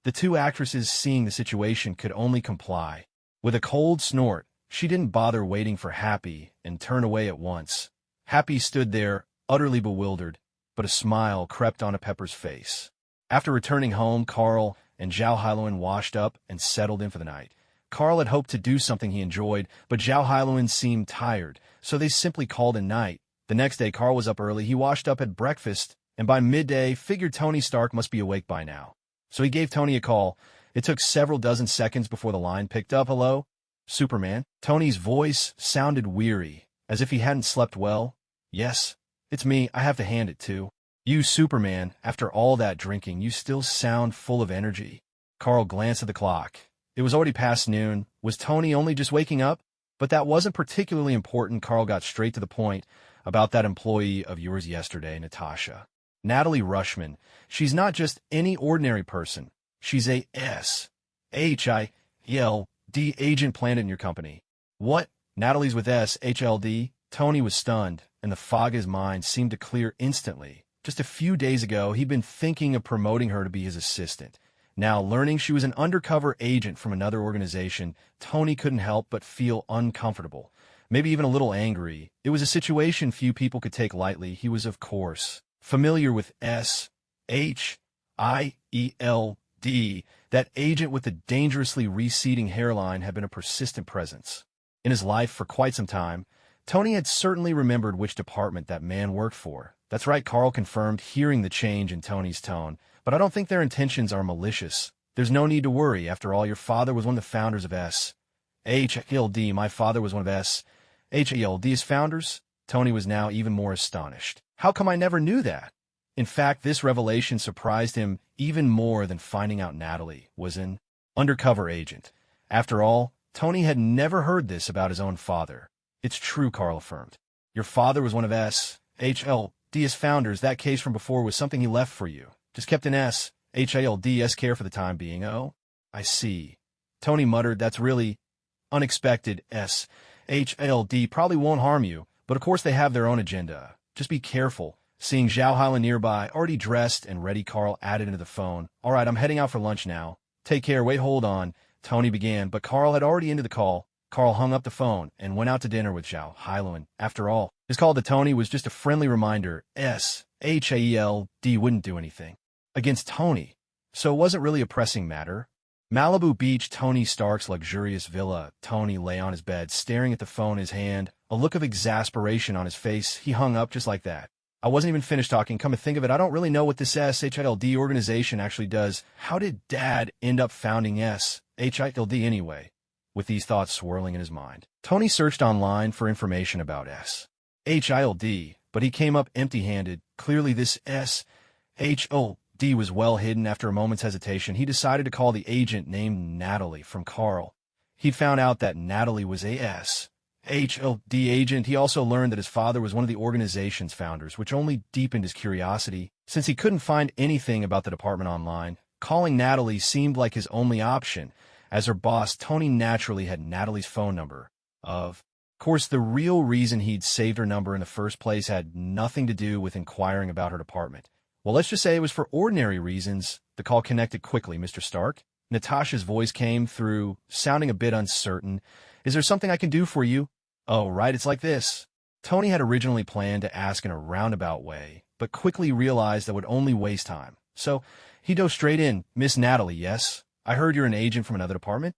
The two actresses, seeing the situation, could only comply. With a cold snort, she didn't bother waiting for Happy and turned away at once. Happy stood there, utterly bewildered, but a smile crept onto Pepper's face. After returning home, Carl and Zhao Hailuan washed up and settled in for the night. Carl had hoped to do something he enjoyed, but Zhao Hailuan seemed tired, so they simply called a night. The next day, Carl was up early. He washed up at breakfast, and by midday, figured Tony Stark must be awake by now. So he gave Tony a call. It took several dozen seconds before the line picked up. "Hello? Superman?" Tony's voice sounded weary, as if he hadn't slept well. "Yes, it's me. I have to hand it to you, Superman. After all that drinking, you still sound full of energy." Carl glanced at the clock. It was already past noon. Was Tony only just waking up? But that wasn't particularly important. Carl got straight to the point about that employee of yours yesterday, Natasha. Natalie Rushman. She's not just any ordinary person. She's a S-H-I-L-D agent planted in your company. What? Natalie's with S-H-L-D? Tony was stunned, and the fog in his mind seemed to clear instantly. Just a few days ago, he'd been thinking of promoting her to be his assistant. Now, learning she was an undercover agent from another organization, Tony couldn't help but feel uncomfortable, maybe even a little angry. It was a situation few people could take lightly. He was, of course, familiar with S-H-I-E-L-D. That agent with the dangerously receding hairline had been a persistent presence in his life for quite some time. Tony had certainly remembered which department that man worked for. "That's right," Carl confirmed, hearing the change in Tony's tone. "But I don't think their intentions are malicious. There's no need to worry. After all, your father was one of the founders of S-H-E-L-D. My father was one of S-H-E-L-D's founders." Tony was now even more astonished. "How come I never knew that?" In fact, this revelation surprised him even more than finding out Natalie was an undercover agent. After all, Tony had never heard this about his own father. "It's true," Carl affirmed. "Your father was one of S-H-E-L-D's founders. That case from before was something he left for you. Just kept in S-H-A-L-D's care for the time being." "Oh, I see." Tony muttered. "That's really unexpected. S-H-A-L-D probably won't harm you, but of course they have their own agenda. Just be careful." Seeing Zhao Hailuan nearby, already dressed and ready, Carl added into the phone. "All right, I'm heading out for lunch now. Take care." "Wait, hold on," Tony began, but Carl had already ended the call. Carl hung up the phone and went out to dinner with Zhao Hailuan. After all, his call to Tony was just a friendly reminder. S-H-A-E-L-D wouldn't do anything against Tony, so it wasn't really a pressing matter. Malibu Beach, Tony Stark's luxurious villa. Tony lay on his bed, staring at the phone in his hand, a look of exasperation on his face. He hung up just like that. "I wasn't even finished talking. Come to think of it, I don't really know what this S-H-I-L-D organization actually does. How did Dad end up founding S-H-I-L-D anyway?" With these thoughts swirling in his mind, Tony searched online for information about S-H-I-L-D, but he came up empty-handed. Clearly this S-H-I-L-D was well hidden. After a moment's hesitation, he decided to call the agent named Natalie from Carl. He'd found out that Natalie was a S-H-I-L-D agent. He also learned that his father was one of the organization's founders, which only deepened his curiosity. Since he couldn't find anything about the department online, calling Natalie seemed like his only option. As her boss, Tony naturally had Natalie's phone number. Of course, the real reason he'd saved her number in the first place had nothing to do with inquiring about her department. Well, let's just say it was for ordinary reasons. The call connected quickly. "Mr. Stark?" Natasha's voice came through, sounding a bit uncertain. "Is there something I can do for you?" "Oh, right, it's like this." Tony had originally planned to ask in a roundabout way, but quickly realized that would only waste time. So he dove straight in. "Miss Natalie, yes? I heard you're an agent from another department?"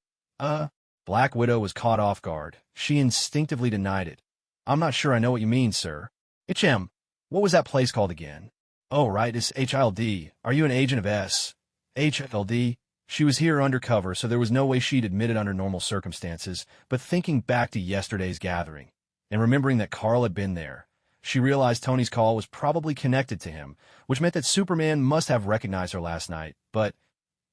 Black Widow was caught off guard. She instinctively denied it. "I'm not sure I know what you mean, sir." "HM, what was that place called again?" "Oh, right, it's HILD. Are you an agent of S-H-I-L-D?" She was here undercover, so there was no way she'd admit it under normal circumstances, but thinking back to yesterday's gathering, and remembering that Carl had been there, she realized Tony's call was probably connected to him, which meant that Superman must have recognized her last night. But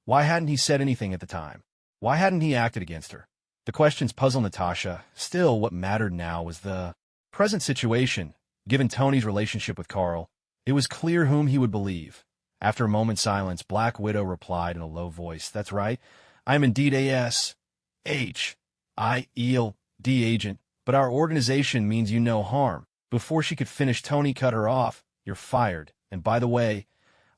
why hadn't he said anything at the time? Why hadn't he acted against her? The questions puzzled Natasha. Still, what mattered now was the present situation. Given Tony's relationship with Carl, it was clear whom he would believe. After a moment's silence, Black Widow replied in a low voice, "That's right. I am indeed a S-H-I-E-L-D agent, but our organization means you no harm." Before she could finish, Tony cut her off. "You're fired. And by the way,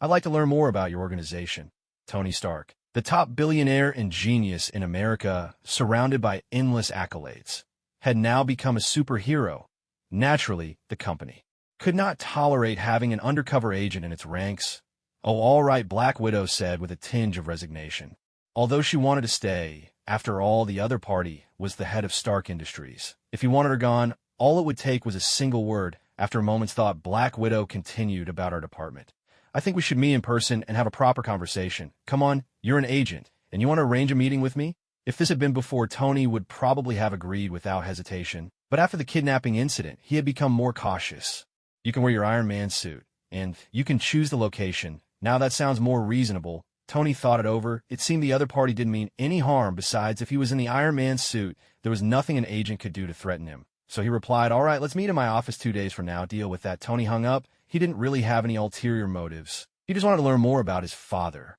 I'd like to learn more about your organization." Tony Stark, the top billionaire and genius in America, surrounded by endless accolades, had now become a superhero. Naturally, the company could not tolerate having an undercover agent in its ranks. "Oh, all right," Black Widow said with a tinge of resignation. Although she wanted to stay, After all, the other party was the head of Stark Industries. If he wanted her gone, all it would take was a single word. After a moment's thought, Black Widow continued about our department. I think we should meet in person and have a proper conversation. Come on, you're an agent, and you want to arrange a meeting with me? If this had been before, Tony would probably have agreed without hesitation. But after the kidnapping incident, he had become more cautious. You can wear your Iron Man suit, and you can choose the location. Now that sounds more reasonable. Tony thought it over. It seemed the other party didn't mean any harm. Besides, if he was in the Iron Man suit, there was nothing an agent could do to threaten him. So he replied, all right, let's meet in my office 2 days from now. Deal with that. Tony hung up. He didn't really have any ulterior motives. He just wanted to learn more about his father.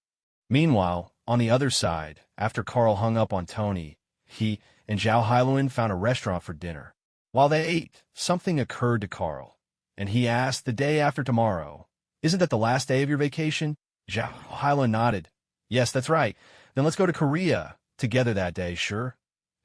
Meanwhile, on the other side, after Carl hung up on Tony, he and Zhao Hailuan found a restaurant for dinner. While they ate, something occurred to Carl, and he asked, the day after tomorrow, isn't that the last day of your vacation? Zhao Hailuan nodded. Yes, that's right. Then let's go to Korea together that day, sure?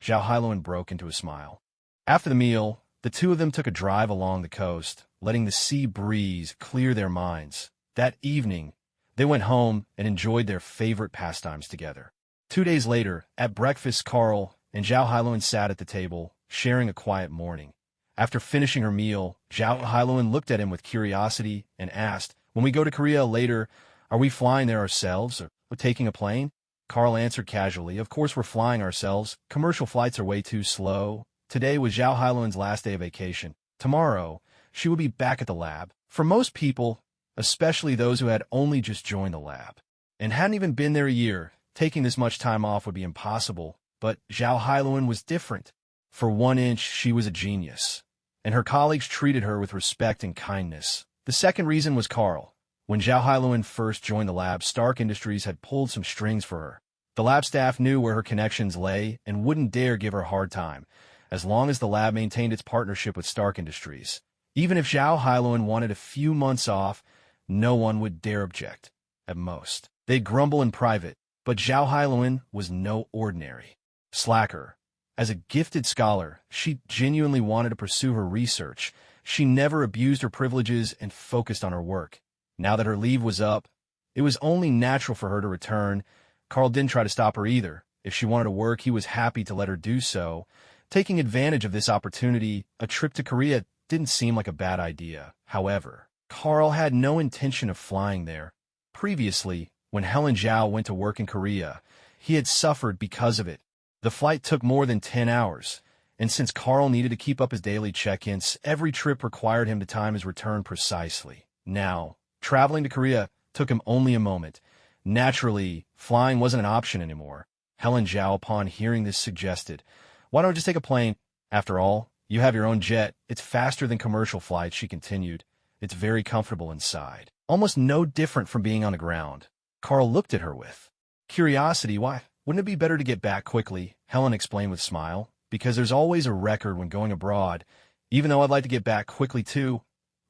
Zhao Hailuan broke into a smile. After the meal, the two of them took a drive along the coast, letting the sea breeze clear their minds. That evening, they went home and enjoyed their favorite pastimes together. 2 days later, at breakfast, Carl and Zhao Hailuan sat at the table, sharing a quiet morning. After finishing her meal, Zhao Hailuan looked at him with curiosity and asked, when we go to Korea later, are we flying there ourselves or taking a plane? Carl answered casually, of course we're flying ourselves. Commercial flights are way too slow. Today was Zhao Hailuan's last day of vacation. Tomorrow, she would be back at the lab. For most people, especially those who had only just joined the lab and hadn't even been there a year, taking this much time off would be impossible. But Zhao Hailuan was different. For 1 inch, she was a genius, and her colleagues treated her with respect and kindness. The second reason was Carl. When Zhao Hailuan first joined the lab, Stark Industries had pulled some strings for her. The lab staff knew where her connections lay and wouldn't dare give her a hard time, as long as the lab maintained its partnership with Stark Industries. Even if Zhao Hailuan wanted a few months off, no one would dare object. At most, they'd grumble in private, but Zhao Hailuan was no ordinary slacker. As a gifted scholar, she genuinely wanted to pursue her research. She never abused her privileges and focused on her work. Now that her leave was up, it was only natural for her to return. Carl didn't try to stop her either. If she wanted to work, he was happy to let her do so. Taking advantage of this opportunity, a trip to Korea didn't seem like a bad idea. However, Carl had no intention of flying there. Previously, when Helen Zhao went to work in Korea, he had suffered because of it. The flight took more than 10 hours, and since Carl needed to keep up his daily check-ins, every trip required him to time his return precisely. Now, traveling to Korea took him only a moment. Naturally, flying wasn't an option anymore. Helen Zhao, upon hearing this, suggested, why don't you just take a plane? After all, you have your own jet. It's faster than commercial flights, she continued. It's very comfortable inside. Almost no different from being on the ground. Carl looked at her with curiosity. Why? Wouldn't it be better to get back quickly? Helen explained with a smile. Because there's always a record when going abroad. Even though I'd like to get back quickly too.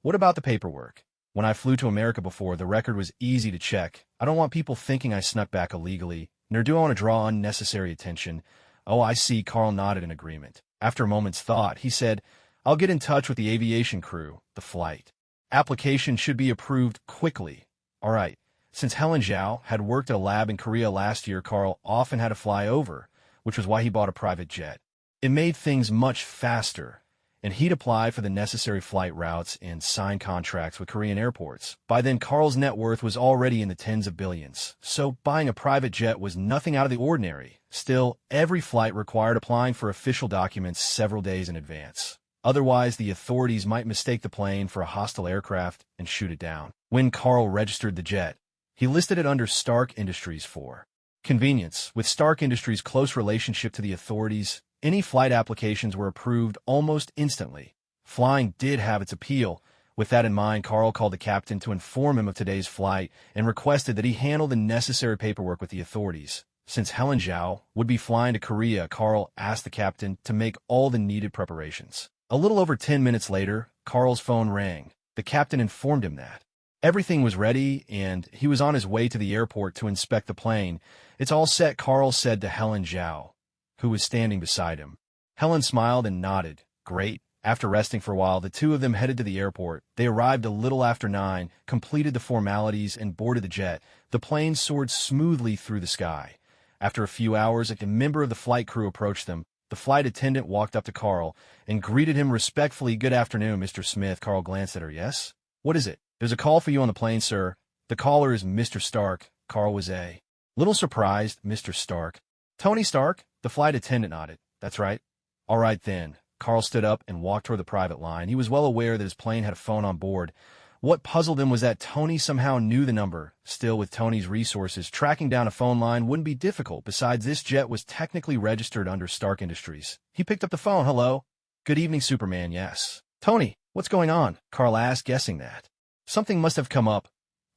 What about the paperwork? When I flew to America before, the record was easy to check. I don't want people thinking I snuck back illegally, nor do I want to draw unnecessary attention. Oh, I see. Carl nodded in agreement. After a moment's thought, he said, I'll get in touch with the aviation crew. The flight application should be approved quickly. All right. Since Helen Zhao had worked at a lab in Korea last year, Carl often had to fly over, which was why he bought a private jet. It made things much faster, and he'd apply for the necessary flight routes and sign contracts with Korean airports. By then, Carl's net worth was already in the tens of billions, so buying a private jet was nothing out of the ordinary. Still, every flight required applying for official documents several days in advance. Otherwise, the authorities might mistake the plane for a hostile aircraft and shoot it down. When Carl registered the jet, he listed it under Stark Industries for convenience. With Stark Industries' close relationship to the authorities, any flight applications were approved almost instantly. Flying did have its appeal. With that in mind, Carl called the captain to inform him of today's flight and requested that he handle the necessary paperwork with the authorities. Since Helen Zhao would be flying to Korea, Carl asked the captain to make all the needed preparations. A little over 10 minutes later, Carl's phone rang. The captain informed him that everything was ready and he was on his way to the airport to inspect the plane. It's all set, Carl said to Helen Zhao, who was standing beside him. Helen smiled and nodded. Great. After resting for a while, the two of them headed to the airport. They arrived a little after 9, completed the formalities, and boarded the jet. The plane soared smoothly through the sky. After a few hours, a member of the flight crew approached them. The flight attendant walked up to Carl and greeted him respectfully. "Good afternoon, Mr. Smith." Carl glanced at her. "Yes? What is it?" "There's a call for you on the plane, sir." "The caller is Mr. Stark." Carl was a little surprised. "Mr. Stark?" "Tony Stark?" The flight attendant nodded. "That's right." "All right, then." Carl stood up and walked toward the private line. He was well aware that his plane had a phone on board. What puzzled him was that Tony somehow knew the number. Still, with Tony's resources, tracking down a phone line wouldn't be difficult. Besides, this jet was technically registered under Stark Industries. He picked up the phone. "Hello?" "Good evening, Superman." "Yes." "Tony, what's going on?" Carl asked, guessing that something must have come up.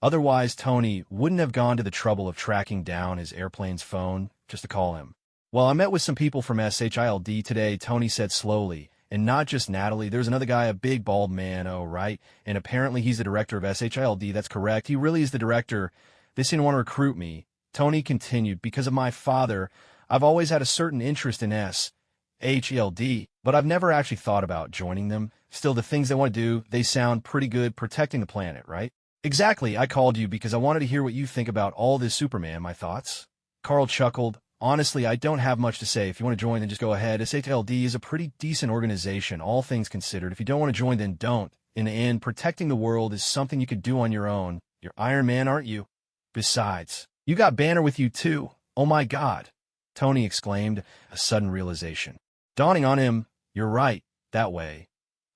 Otherwise, Tony wouldn't have gone to the trouble of tracking down his airplane's phone just to call him. "Well, I met with some people from SHILD today," Tony said slowly. "And not just Natalie, there's another guy, a big bald man, oh, right? And apparently he's the director of SHILD, that's correct. He really is the director. They seem to want to recruit me." Tony continued, "Because of my father, I've always had a certain interest in SHILD, but I've never actually thought about joining them. Still, the things they want to do, they sound pretty good, protecting the planet, right?" "Exactly, I called you because I wanted to hear what you think about all this, Superman." "My thoughts?" Carl chuckled. "Honestly, I don't have much to say. If you want to join, then just go ahead. SHILD is a pretty decent organization, all things considered. If you don't want to join, then don't. In the end, protecting the world is something you could do on your own. You're Iron Man, aren't you? Besides, you got Banner with you too." "Oh my God," Tony exclaimed, a sudden realization dawning on him. "You're right. That way,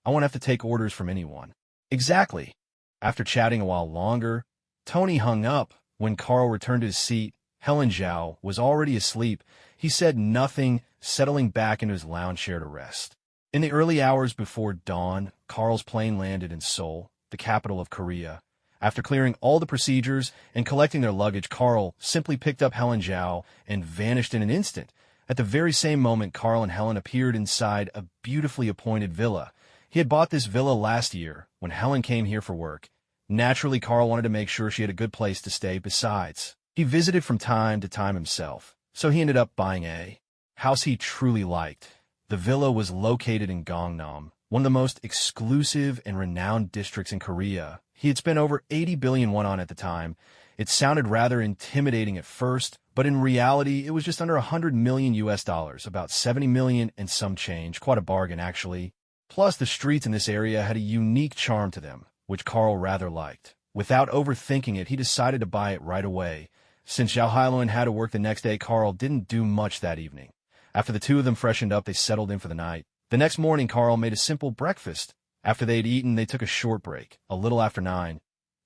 I won't have to take orders from anyone." "Exactly." After chatting a while longer, Tony hung up. When Carl returned to his seat, Helen Zhao was already asleep. He said nothing, settling back into his lounge chair to rest. In the early hours before dawn, Carl's plane landed in Seoul, the capital of Korea. After clearing all the procedures and collecting their luggage, Carl simply picked up Helen Zhao and vanished in an instant. At the very same moment, Carl and Helen appeared inside a beautifully appointed villa. He had bought this villa last year when Helen came here for work. Naturally, Carl wanted to make sure she had a good place to stay. Besides, he visited from time to time himself, so he ended up buying a house he truly liked. The villa was located in Gangnam, one of the most exclusive and renowned districts in Korea. He had spent over 80 billion won on at the time. It sounded rather intimidating at first, but in reality, it was just under 100 million US dollars, about 70 million and some change. Quite a bargain, actually. Plus, the streets in this area had a unique charm to them, which Carl rather liked. Without overthinking it, he decided to buy it right away. Since Zhao Hailuan had to work the next day, Carl didn't do much that evening. After the two of them freshened up, they settled in for the night. The next morning, Carl made a simple breakfast. After they had eaten, they took a short break. A little after 9,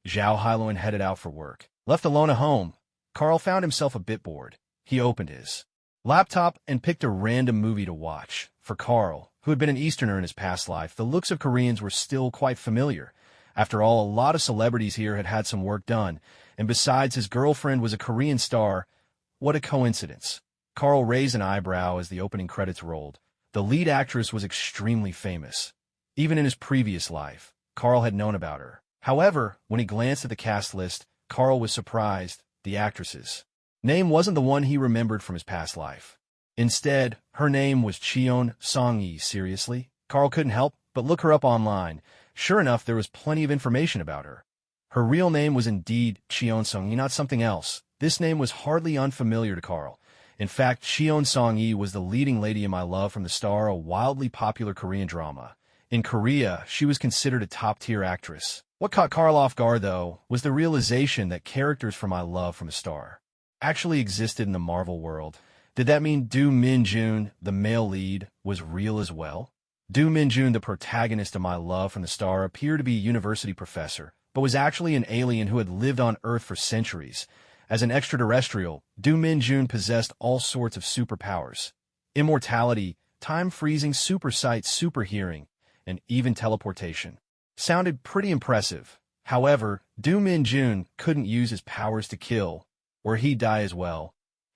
Zhao Hailuan headed out for work. Left alone at home, Carl found himself a bit bored. He opened his laptop and picked a random movie to watch. For Carl, who had been an Easterner in his past life, the looks of Koreans were still quite familiar. After all, a lot of celebrities here had had some work done, and besides, his girlfriend was a Korean star. What a coincidence. Carl raised an eyebrow as the opening credits rolled. The lead actress was extremely famous. Even in his previous life, Carl had known about her. However, when he glanced at the cast list, Carl was surprised. The actress's name wasn't the one he remembered from his past life. Instead, her name was Cheon Song-yi. Seriously? Carl couldn't help but look her up online. Sure enough, there was plenty of information about her. Her real name was indeed Cheon Song-yi, not something else. This name was hardly unfamiliar to Carl. In fact, Cheon Song-yi was the leading lady in My Love from the Star, a wildly popular Korean drama. In Korea, she was considered a top-tier actress. What caught Carl off guard, though, was the realization that characters from My Love from the Star actually existed in the Marvel world. Did that mean Do Min-jun, the male lead, was real as well? Do Min-jun, the protagonist of My Love from the Star, appeared to be a university professor, but was actually an alien who had lived on Earth for centuries. As an extraterrestrial, Do Min-jun possessed all sorts of superpowers: immortality, time-freezing, super sight, super hearing, and even teleportation. Sounded pretty impressive. However, Do Min-jun couldn't use his powers to kill, or he'd die as well.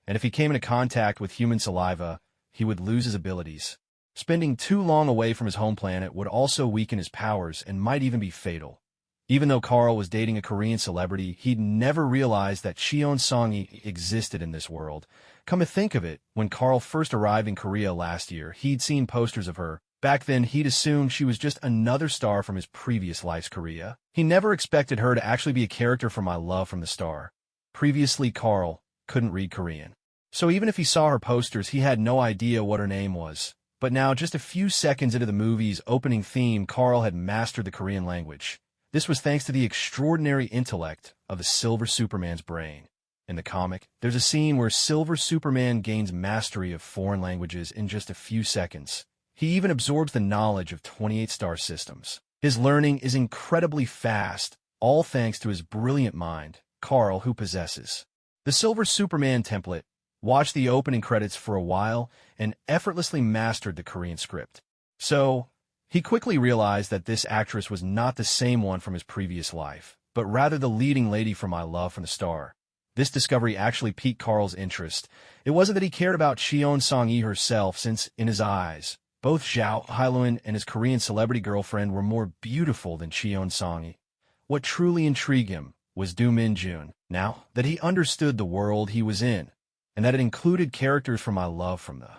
And if he came into contact with human saliva, he would lose his abilities. Spending too long away from his home planet would also weaken his powers and might even be fatal. Even though Carl was dating a Korean celebrity, he'd never realized that Cheon Song-yi existed in this world. Come to think of it, when Carl first arrived in Korea last year, he'd seen posters of her. Back then, he'd assumed she was just another star from his previous life's Korea. He never expected her to actually be a character from My Love from the Star. Previously, Carl couldn't read Korean, So even if he saw her posters, he had no idea what her name was. But now, just a few seconds into the movie's opening theme, Carl had mastered the Korean language. This was thanks to the extraordinary intellect of the Silver Superman's brain. In the comic, there's a scene where Silver Superman gains mastery of foreign languages in just a few seconds. He even absorbs the knowledge of 28 star systems. His learning is incredibly fast, all thanks to his brilliant mind, Carl, who possesses the Silver Superman template, watched the opening credits for a while, and effortlessly mastered the Korean script. So, he quickly realized that this actress was not the same one from his previous life, but rather the leading lady from My Love from the Star. This discovery actually piqued Carl's interest. It wasn't that he cared about Cheon Song-yi herself, since, in his eyes, both Zhao Hailuan and his Korean celebrity girlfriend were more beautiful than Cheon Song-yi. What truly intrigued him was Do Min-jun. Now that he understood the world he was in, and that it included characters from My Love from the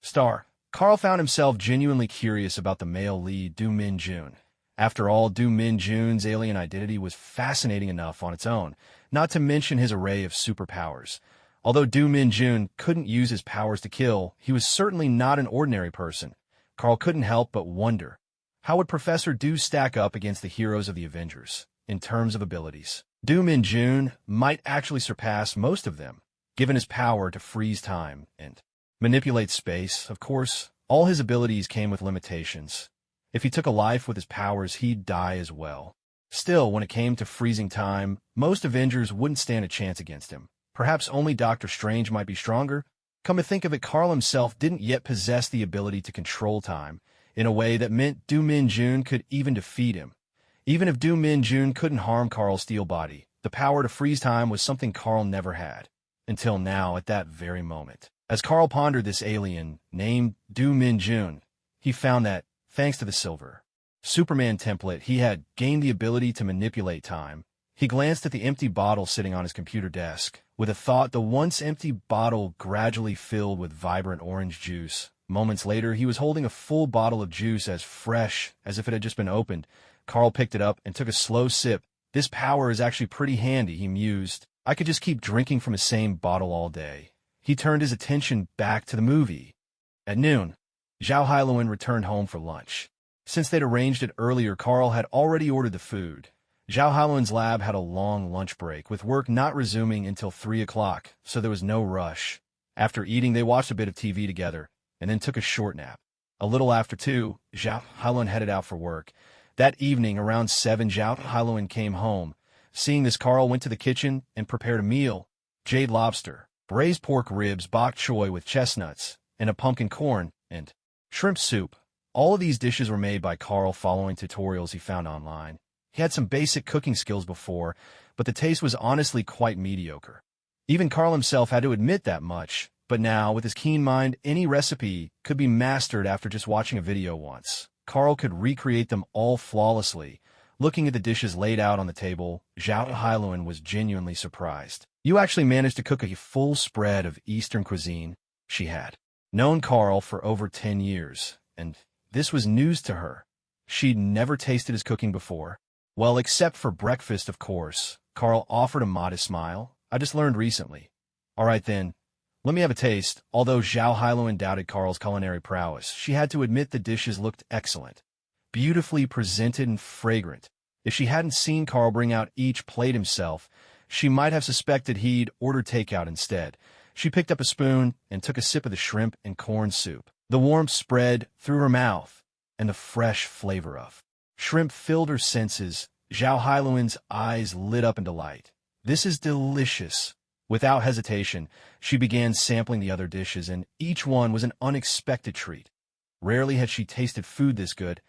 Star, Carl found himself genuinely curious about the male lead, Do Min-jun. After all, Do Min-jun's alien identity was fascinating enough on its own, not to mention his array of superpowers. Although Do Min-jun couldn't use his powers to kill, he was certainly not an ordinary person. Carl couldn't help but wonder, how would Professor Do stack up against the heroes of the Avengers in terms of abilities? Do Min-jun might actually surpass most of them, given his power to freeze time and manipulate space. Of course, all his abilities came with limitations. If he took a life with his powers, he'd die as well. Still, when it came to freezing time, most Avengers wouldn't stand a chance against him. Perhaps only Doctor Strange might be stronger. Come to think of it, Carl himself didn't yet possess the ability to control time in a way that meant Do Min-jun could even defeat him. Even if Do Min-jun couldn't harm Carl's steel body, the power to freeze time was something Carl never had. Until now, at that very moment. As Carl pondered this alien, named Do Min-jun, he found that, thanks to the Silver Superman template, he had gained the ability to manipulate time. He glanced at the empty bottle sitting on his computer desk. With a thought, the once empty bottle gradually filled with vibrant orange juice. Moments later, he was holding a full bottle of juice as fresh as if it had just been opened. Carl picked it up and took a slow sip. This power is actually pretty handy, he mused. I could just keep drinking from the same bottle all day. He turned his attention back to the movie. At noon, Zhao Hailuan returned home for lunch. Since they'd arranged it earlier, Carl had already ordered the food. Zhao Hailuan's lab had a long lunch break, with work not resuming until 3 o'clock, so there was no rush. After eating, they watched a bit of TV together, and then took a short nap. A little after 2, Zhao Hailuan headed out for work. That evening, around 7, Zhao Hailuan came home. Seeing this, Carl went to the kitchen and prepared a meal: jade lobster, braised pork ribs, bok choy with chestnuts, and a pumpkin corn and shrimp soup. All of these dishes were made by Carl following tutorials he found online. He had some basic cooking skills before, but the taste was honestly quite mediocre. Even Carl himself had to admit that much, but now, with his keen mind, any recipe could be mastered after just watching a video once. Carl could recreate them all flawlessly. Looking at the dishes laid out on the table, Zhao Hailuan was genuinely surprised. You actually managed to cook a full spread of Eastern cuisine. She had known Carl for over 10 years, and this was news to her. She'd never tasted his cooking before. Well, except for breakfast, of course. Carl offered a modest smile. I just learned recently. All right then, let me have a taste. Although Zhao Hailuan doubted Carl's culinary prowess, she had to admit the dishes looked excellent, beautifully presented and fragrant. If she hadn't seen Carl bring out each plate himself, she might have suspected he'd ordered takeout instead. She picked up a spoon and took a sip of the shrimp and corn soup. The warmth spread through her mouth, and the fresh flavor of shrimp filled her senses. Zhao Hailuan's eyes lit up in delight. This is delicious. Without hesitation, she began sampling the other dishes, and each one was an unexpected treat. Rarely had she tasted food this good.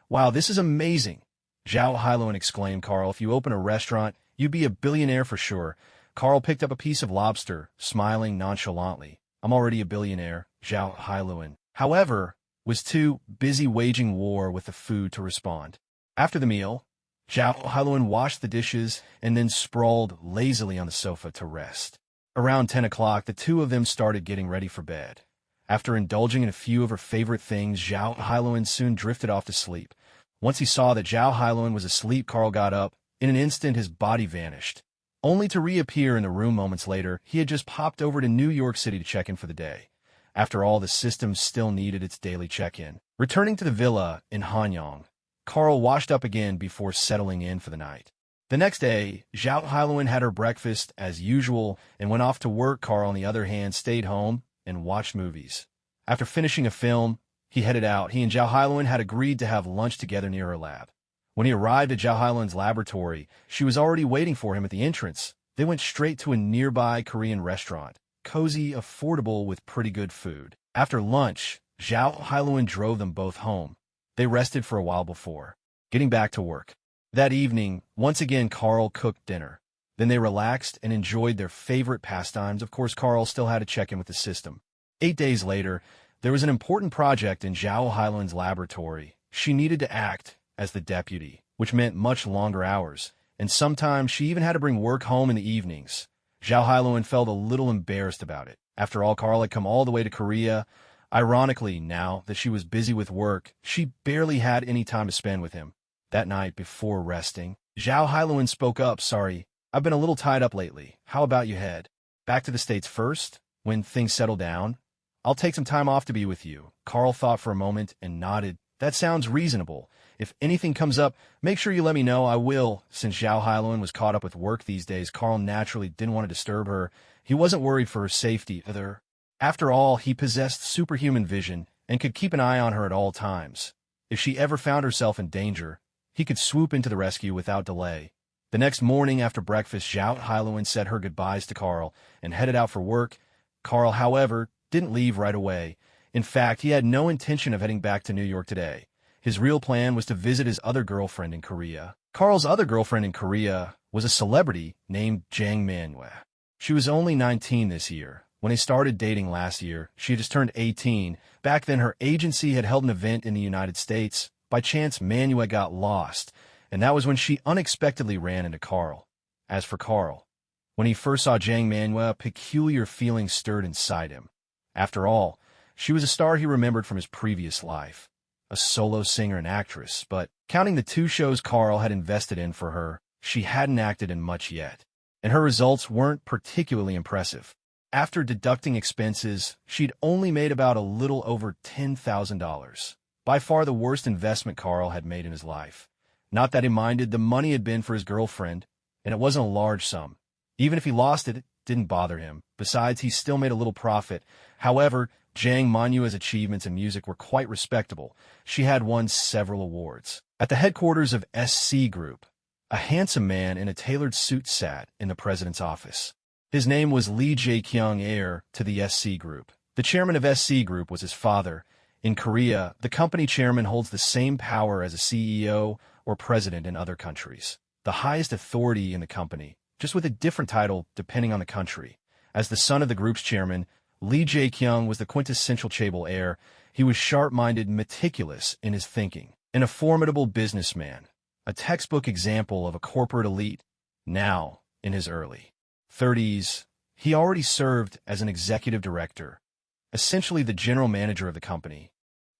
Wow, this is amazing, Zhao Hailuan exclaimed. Carl, if you open a restaurant, you'd be a billionaire for sure. Carl picked up a piece of lobster, smiling nonchalantly. I'm already a billionaire, Zhao Hailuan, however, was too busy waging war with the food to respond. After the meal, Zhao Hailuan washed the dishes and then sprawled lazily on the sofa to rest. Around 10 o'clock, the two of them started getting ready for bed. After indulging in a few of her favorite things, Zhao Hailuan soon drifted off to sleep. Once he saw that Zhao Hailuan was asleep, Carl got up. In an instant, his body vanished. only to reappear in the room moments later. He had just popped over to New York City to check in for the day. After all, the system still needed its daily check-in. Returning to the villa in Hanyang, Carl washed up again before settling in for the night. The next day, Zhao Hailuan had her breakfast as usual and went off to work. Carl, on the other hand, stayed home and watched movies. After finishing a film, he headed out. He and Zhao Hailuan had agreed to have lunch together near her lab. When he arrived at Zhao Hailuan's laboratory, she was already waiting for him at the entrance. They went straight to a nearby Korean restaurant, cozy, affordable, with pretty good food. After lunch, Zhao Hailuan drove them both home. They rested for a while before getting back to work. That evening, once again, Carl cooked dinner. Then they relaxed and enjoyed their favorite pastimes. Of course, Carl still had to check in with the system. 8 days later, there was an important project in Zhao Hailuan's laboratory. She needed to act as the deputy, which meant much longer hours, and sometimes she even had to bring work home in the evenings. Zhao Hailuan felt a little embarrassed about it. After all, Carl had come all the way to Korea. Ironically, now that she was busy with work, she barely had any time to spend with him. That night, before resting, Zhao Hailuan spoke up. "Sorry, I've been a little tied up lately. How about you head back to the States first? When things settle down, I'll take some time off to be with you." Carl thought for a moment and nodded. "That sounds reasonable. If anything comes up, make sure you let me know." "I will." Since Zhao Hailuan was caught up with work these days, Carl naturally didn't want to disturb her. He wasn't worried for her safety either. After all, he possessed superhuman vision and could keep an eye on her at all times. If she ever found herself in danger, he could swoop into the rescue without delay. The next morning after breakfast, Zhao Hailuan said her goodbyes to Carl and headed out for work. Carl, however, didn't leave right away. In fact, he had no intention of heading back to New York today. His real plan was to visit his other girlfriend in Korea. Carl's other girlfriend in Korea was a celebrity named Jang Manhwa. She was only 19 this year. When they started dating last year, she had just turned 18. Back then, her agency had held an event in the United States. By chance, Manhwa got lost, and that was when she unexpectedly ran into Carl. As for Carl, when he first saw Jang Manhwa, peculiar feelings stirred inside him. After all, she was a star he remembered from his previous life, a solo singer and actress, but counting the 2 shows Carl had invested in for her, she hadn't acted in much yet, and her results weren't particularly impressive. After deducting expenses, she'd only made about a little over $10,000. By far the worst investment Carl had made in his life. Not that he minded, the money had been for his girlfriend, and it wasn't a large sum. Even if he lost it, it didn't bother him. Besides, he still made a little profit. However, Jang Manhwa's achievements in music were quite respectable. She had won several awards. At the headquarters of SC Group, a handsome man in a tailored suit sat in the president's office. His name was Lee Jae-kyung, heir to the SC Group. The chairman of SC Group was his father. In Korea, the company chairman holds the same power as a CEO or president in other countries. The highest authority in the company, just with a different title depending on the country. As the son of the group's chairman, Lee Jae-kyung was the quintessential chaebol heir. He was sharp-minded, meticulous in his thinking, and a formidable businessman, a textbook example of a corporate elite. Now, in his early 30s, he already served as an executive director, essentially the general manager of the company.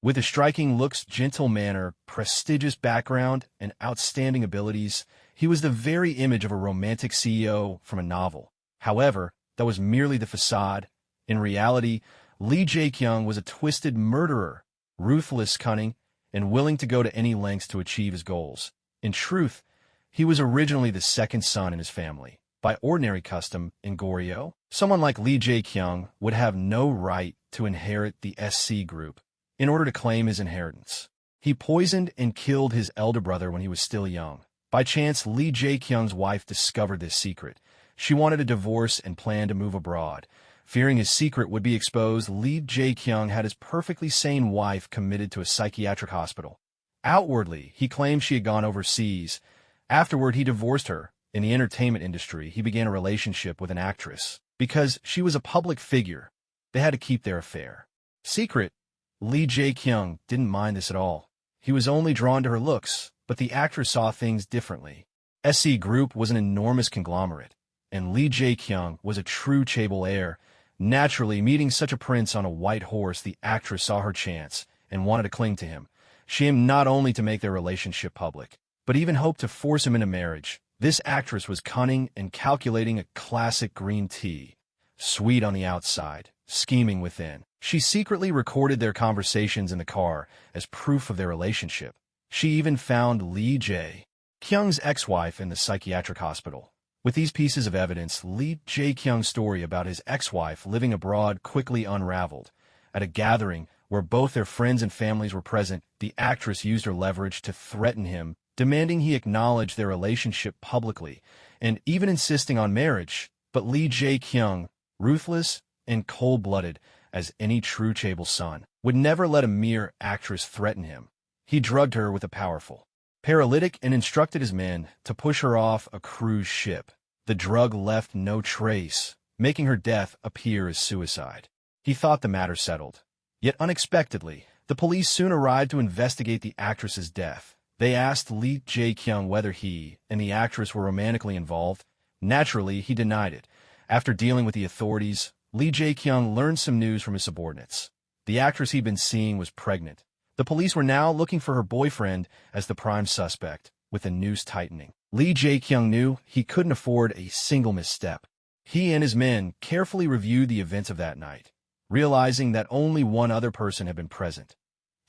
With his striking looks, gentle manner, prestigious background, and outstanding abilities, he was the very image of a romantic CEO from a novel. However, that was merely the facade. In reality, Lee Jae-kyung was a twisted murderer, ruthless, cunning, and willing to go to any lengths to achieve his goals. In truth, he was originally the second son in his family. By ordinary custom in Goryeo, someone like Lee Jae-kyung would have no right to inherit the SC Group. In order to claim his inheritance, he poisoned and killed his elder brother when he was still young. By chance, Lee Jae-kyung's wife discovered this secret. She wanted a divorce and planned to move abroad. Fearing his secret would be exposed, Lee Jae-kyung had his perfectly sane wife committed to a psychiatric hospital. Outwardly, he claimed she had gone overseas. Afterward, he divorced her. In the entertainment industry, he began a relationship with an actress. Because she was a public figure, they had to keep their affair secret. Lee Jae-kyung didn't mind this at all. He was only drawn to her looks, but the actress saw things differently. SC Group was an enormous conglomerate, and Lee Jae-kyung was a true chaebol heir. Naturally, meeting such a prince on a white horse, the actress saw her chance and wanted to cling to him. She aimed not only to make their relationship public, but even hoped to force him into marriage. This actress was cunning and calculating, a classic green tea, sweet on the outside, scheming within. She secretly recorded their conversations in the car as proof of their relationship. She even found Lee Jae-kyung's ex-wife in the psychiatric hospital. With these pieces of evidence, Lee Jae-kyung's story about his ex-wife living abroad quickly unraveled. At a gathering where both their friends and families were present, the actress used her leverage to threaten him, demanding he acknowledge their relationship publicly, and even insisting on marriage. But Lee Jae-kyung, ruthless and cold-blooded as any true chaebol son, would never let a mere actress threaten him. He drugged her with a powerful paralytic and instructed his men to push her off a cruise ship. The drug left no trace, making her death appear as suicide. He thought the matter settled. Yet unexpectedly, the police soon arrived to investigate the actress's death. They asked Lee Jae-kyung whether he and the actress were romantically involved. Naturally, he denied it. After dealing with the authorities, Lee Jae-kyung learned some news from his subordinates. The actress he'd been seeing was pregnant. The police were now looking for her boyfriend as the prime suspect, with the noose tightening. Lee Jae-kyung knew he couldn't afford a single misstep. He and his men carefully reviewed the events of that night, realizing that only one other person had been present.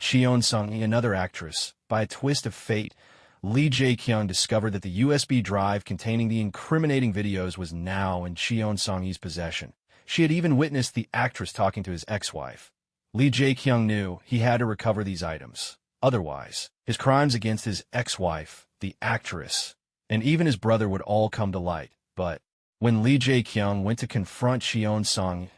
Cheon Sung-hee, another actress. By a twist of fate, Lee Jae-kyung discovered that the USB drive containing the incriminating videos was now in Cheon Sung-hee's possession. She had even witnessed the actress talking to his ex-wife. Lee Jae-kyung knew he had to recover these items. Otherwise, his crimes against his ex-wife, the actress, and even his brother would all come to light. But when Lee Jae-kyung went to confront Cheon Sung,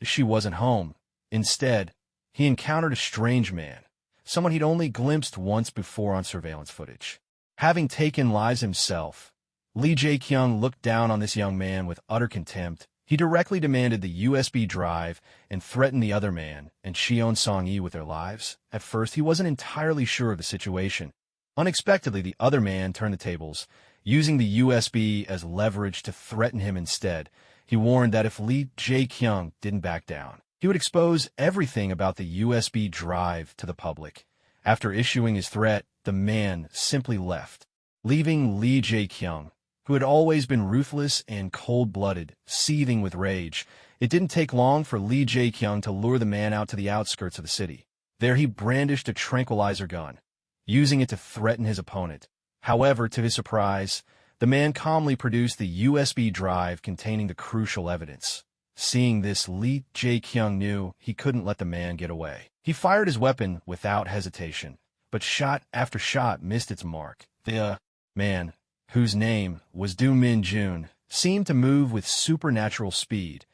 she wasn't home. Instead, he encountered a strange man, someone he'd only glimpsed once before on surveillance footage. Having taken lives himself, Lee Jae-kyung looked down on this young man with utter contempt. He directly demanded the USB drive and threatened the other man and Cheon Sung-hee with their lives. At first, he wasn't entirely sure of the situation. Unexpectedly, the other man turned the tables, using the USB as leverage to threaten him instead. He warned that if Lee Jae-kyung didn't back down, he would expose everything about the USB drive to the public. After issuing his threat, the man simply left, leaving Lee Jae-kyung, who had always been ruthless and cold-blooded, seething with rage. It didn't take long for Lee Jae-kyung to lure the man out to the outskirts of the city. There he brandished a tranquilizer gun, using it to threaten his opponent. However, to his surprise, the man calmly produced the USB drive containing the crucial evidence. Seeing this, Lee Jae-kyung knew he couldn't let the man get away. He fired his weapon without hesitation, but shot after shot missed its mark. The man, whose name was Do Min-jun, seemed to move with supernatural speed,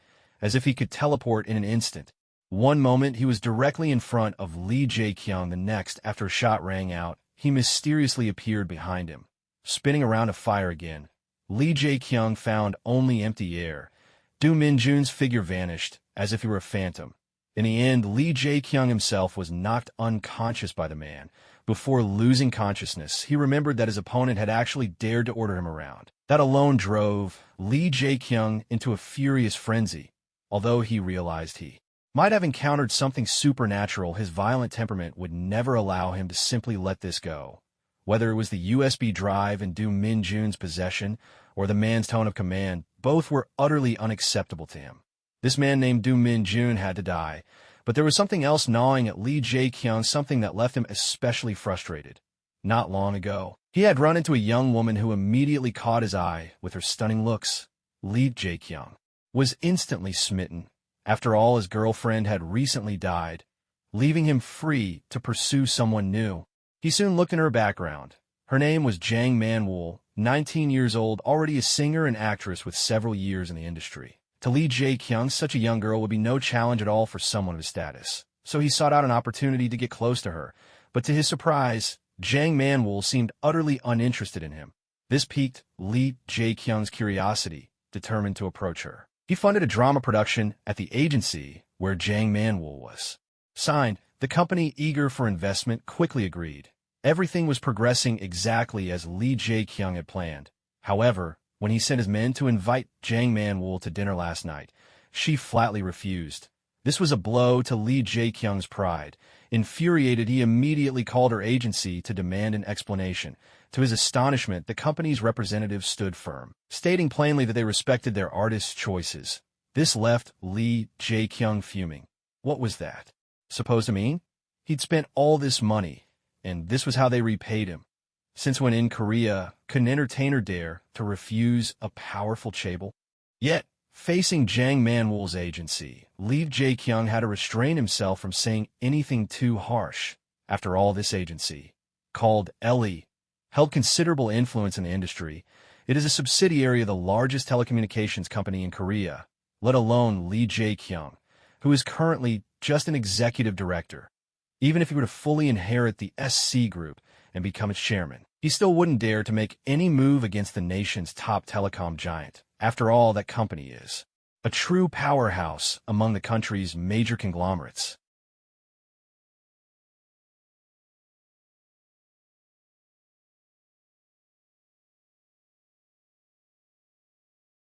as if he could teleport in an instant. One moment he was directly in front of Lee Jae-kyung, the next, after a shot rang out, he mysteriously appeared behind him. Spinning around to fire again, Lee Jae-kyung found only empty air. Do Min-jun's figure vanished, as if he were a phantom. In the end, Lee Jae-kyung himself was knocked unconscious by the man. Before losing consciousness, he remembered that his opponent had actually dared to order him around. That alone drove Lee Jae-kyung into a furious frenzy. Although he realized he might have encountered something supernatural, his violent temperament would never allow him to simply let this go. Whether it was the USB drive in Do Min-jun's possession or the man's tone of command, both were utterly unacceptable to him. This man named Do Min-jun had to die, but there was something else gnawing at Lee Jae-kyung, something that left him especially frustrated. Not long ago, he had run into a young woman who immediately caught his eye with her stunning looks. Lee Jae-kyung was instantly smitten. After all, his girlfriend had recently died, leaving him free to pursue someone new. He soon looked in her background. Her name was Jang Man-woo, 19 years old, already a singer and actress with several years in the industry. To Lee Jae-kyung, such a young girl would be no challenge at all for someone of his status. So he sought out an opportunity to get close to her. But to his surprise, Jang Man-woo seemed utterly uninterested in him. This piqued Lee Jae-kyung's curiosity, determined to approach her. He funded a drama production at the agency where Jang Man-woo was. Signed, the company, eager for investment, quickly agreed. Everything was progressing exactly as Lee Jae-kyung had planned. However, when he sent his men to invite Jang Man-woo to dinner last night, she flatly refused. This was a blow to Lee Jae-kyung's pride. Infuriated, he immediately called her agency to demand an explanation. To his astonishment, the company's representatives stood firm, stating plainly that they respected their artist's choices. This left Lee Jae-kyung fuming. What was that supposed to mean? He'd spent all this money, and this was how they repaid him. Since when in Korea could an entertainer dare to refuse a powerful chaebol? Yet, facing Jang Man-woo's agency, Lee Jae-kyung had to restrain himself from saying anything too harsh. After all, this agency, called LE, held considerable influence in the industry. It is a subsidiary of the largest telecommunications company in Korea, let alone Lee Jae-kyung, who is currently just an executive director. Even if he were to fully inherit the SC Group and become its chairman, he still wouldn't dare to make any move against the nation's top telecom giant. After all, that company is a true powerhouse among the country's major conglomerates.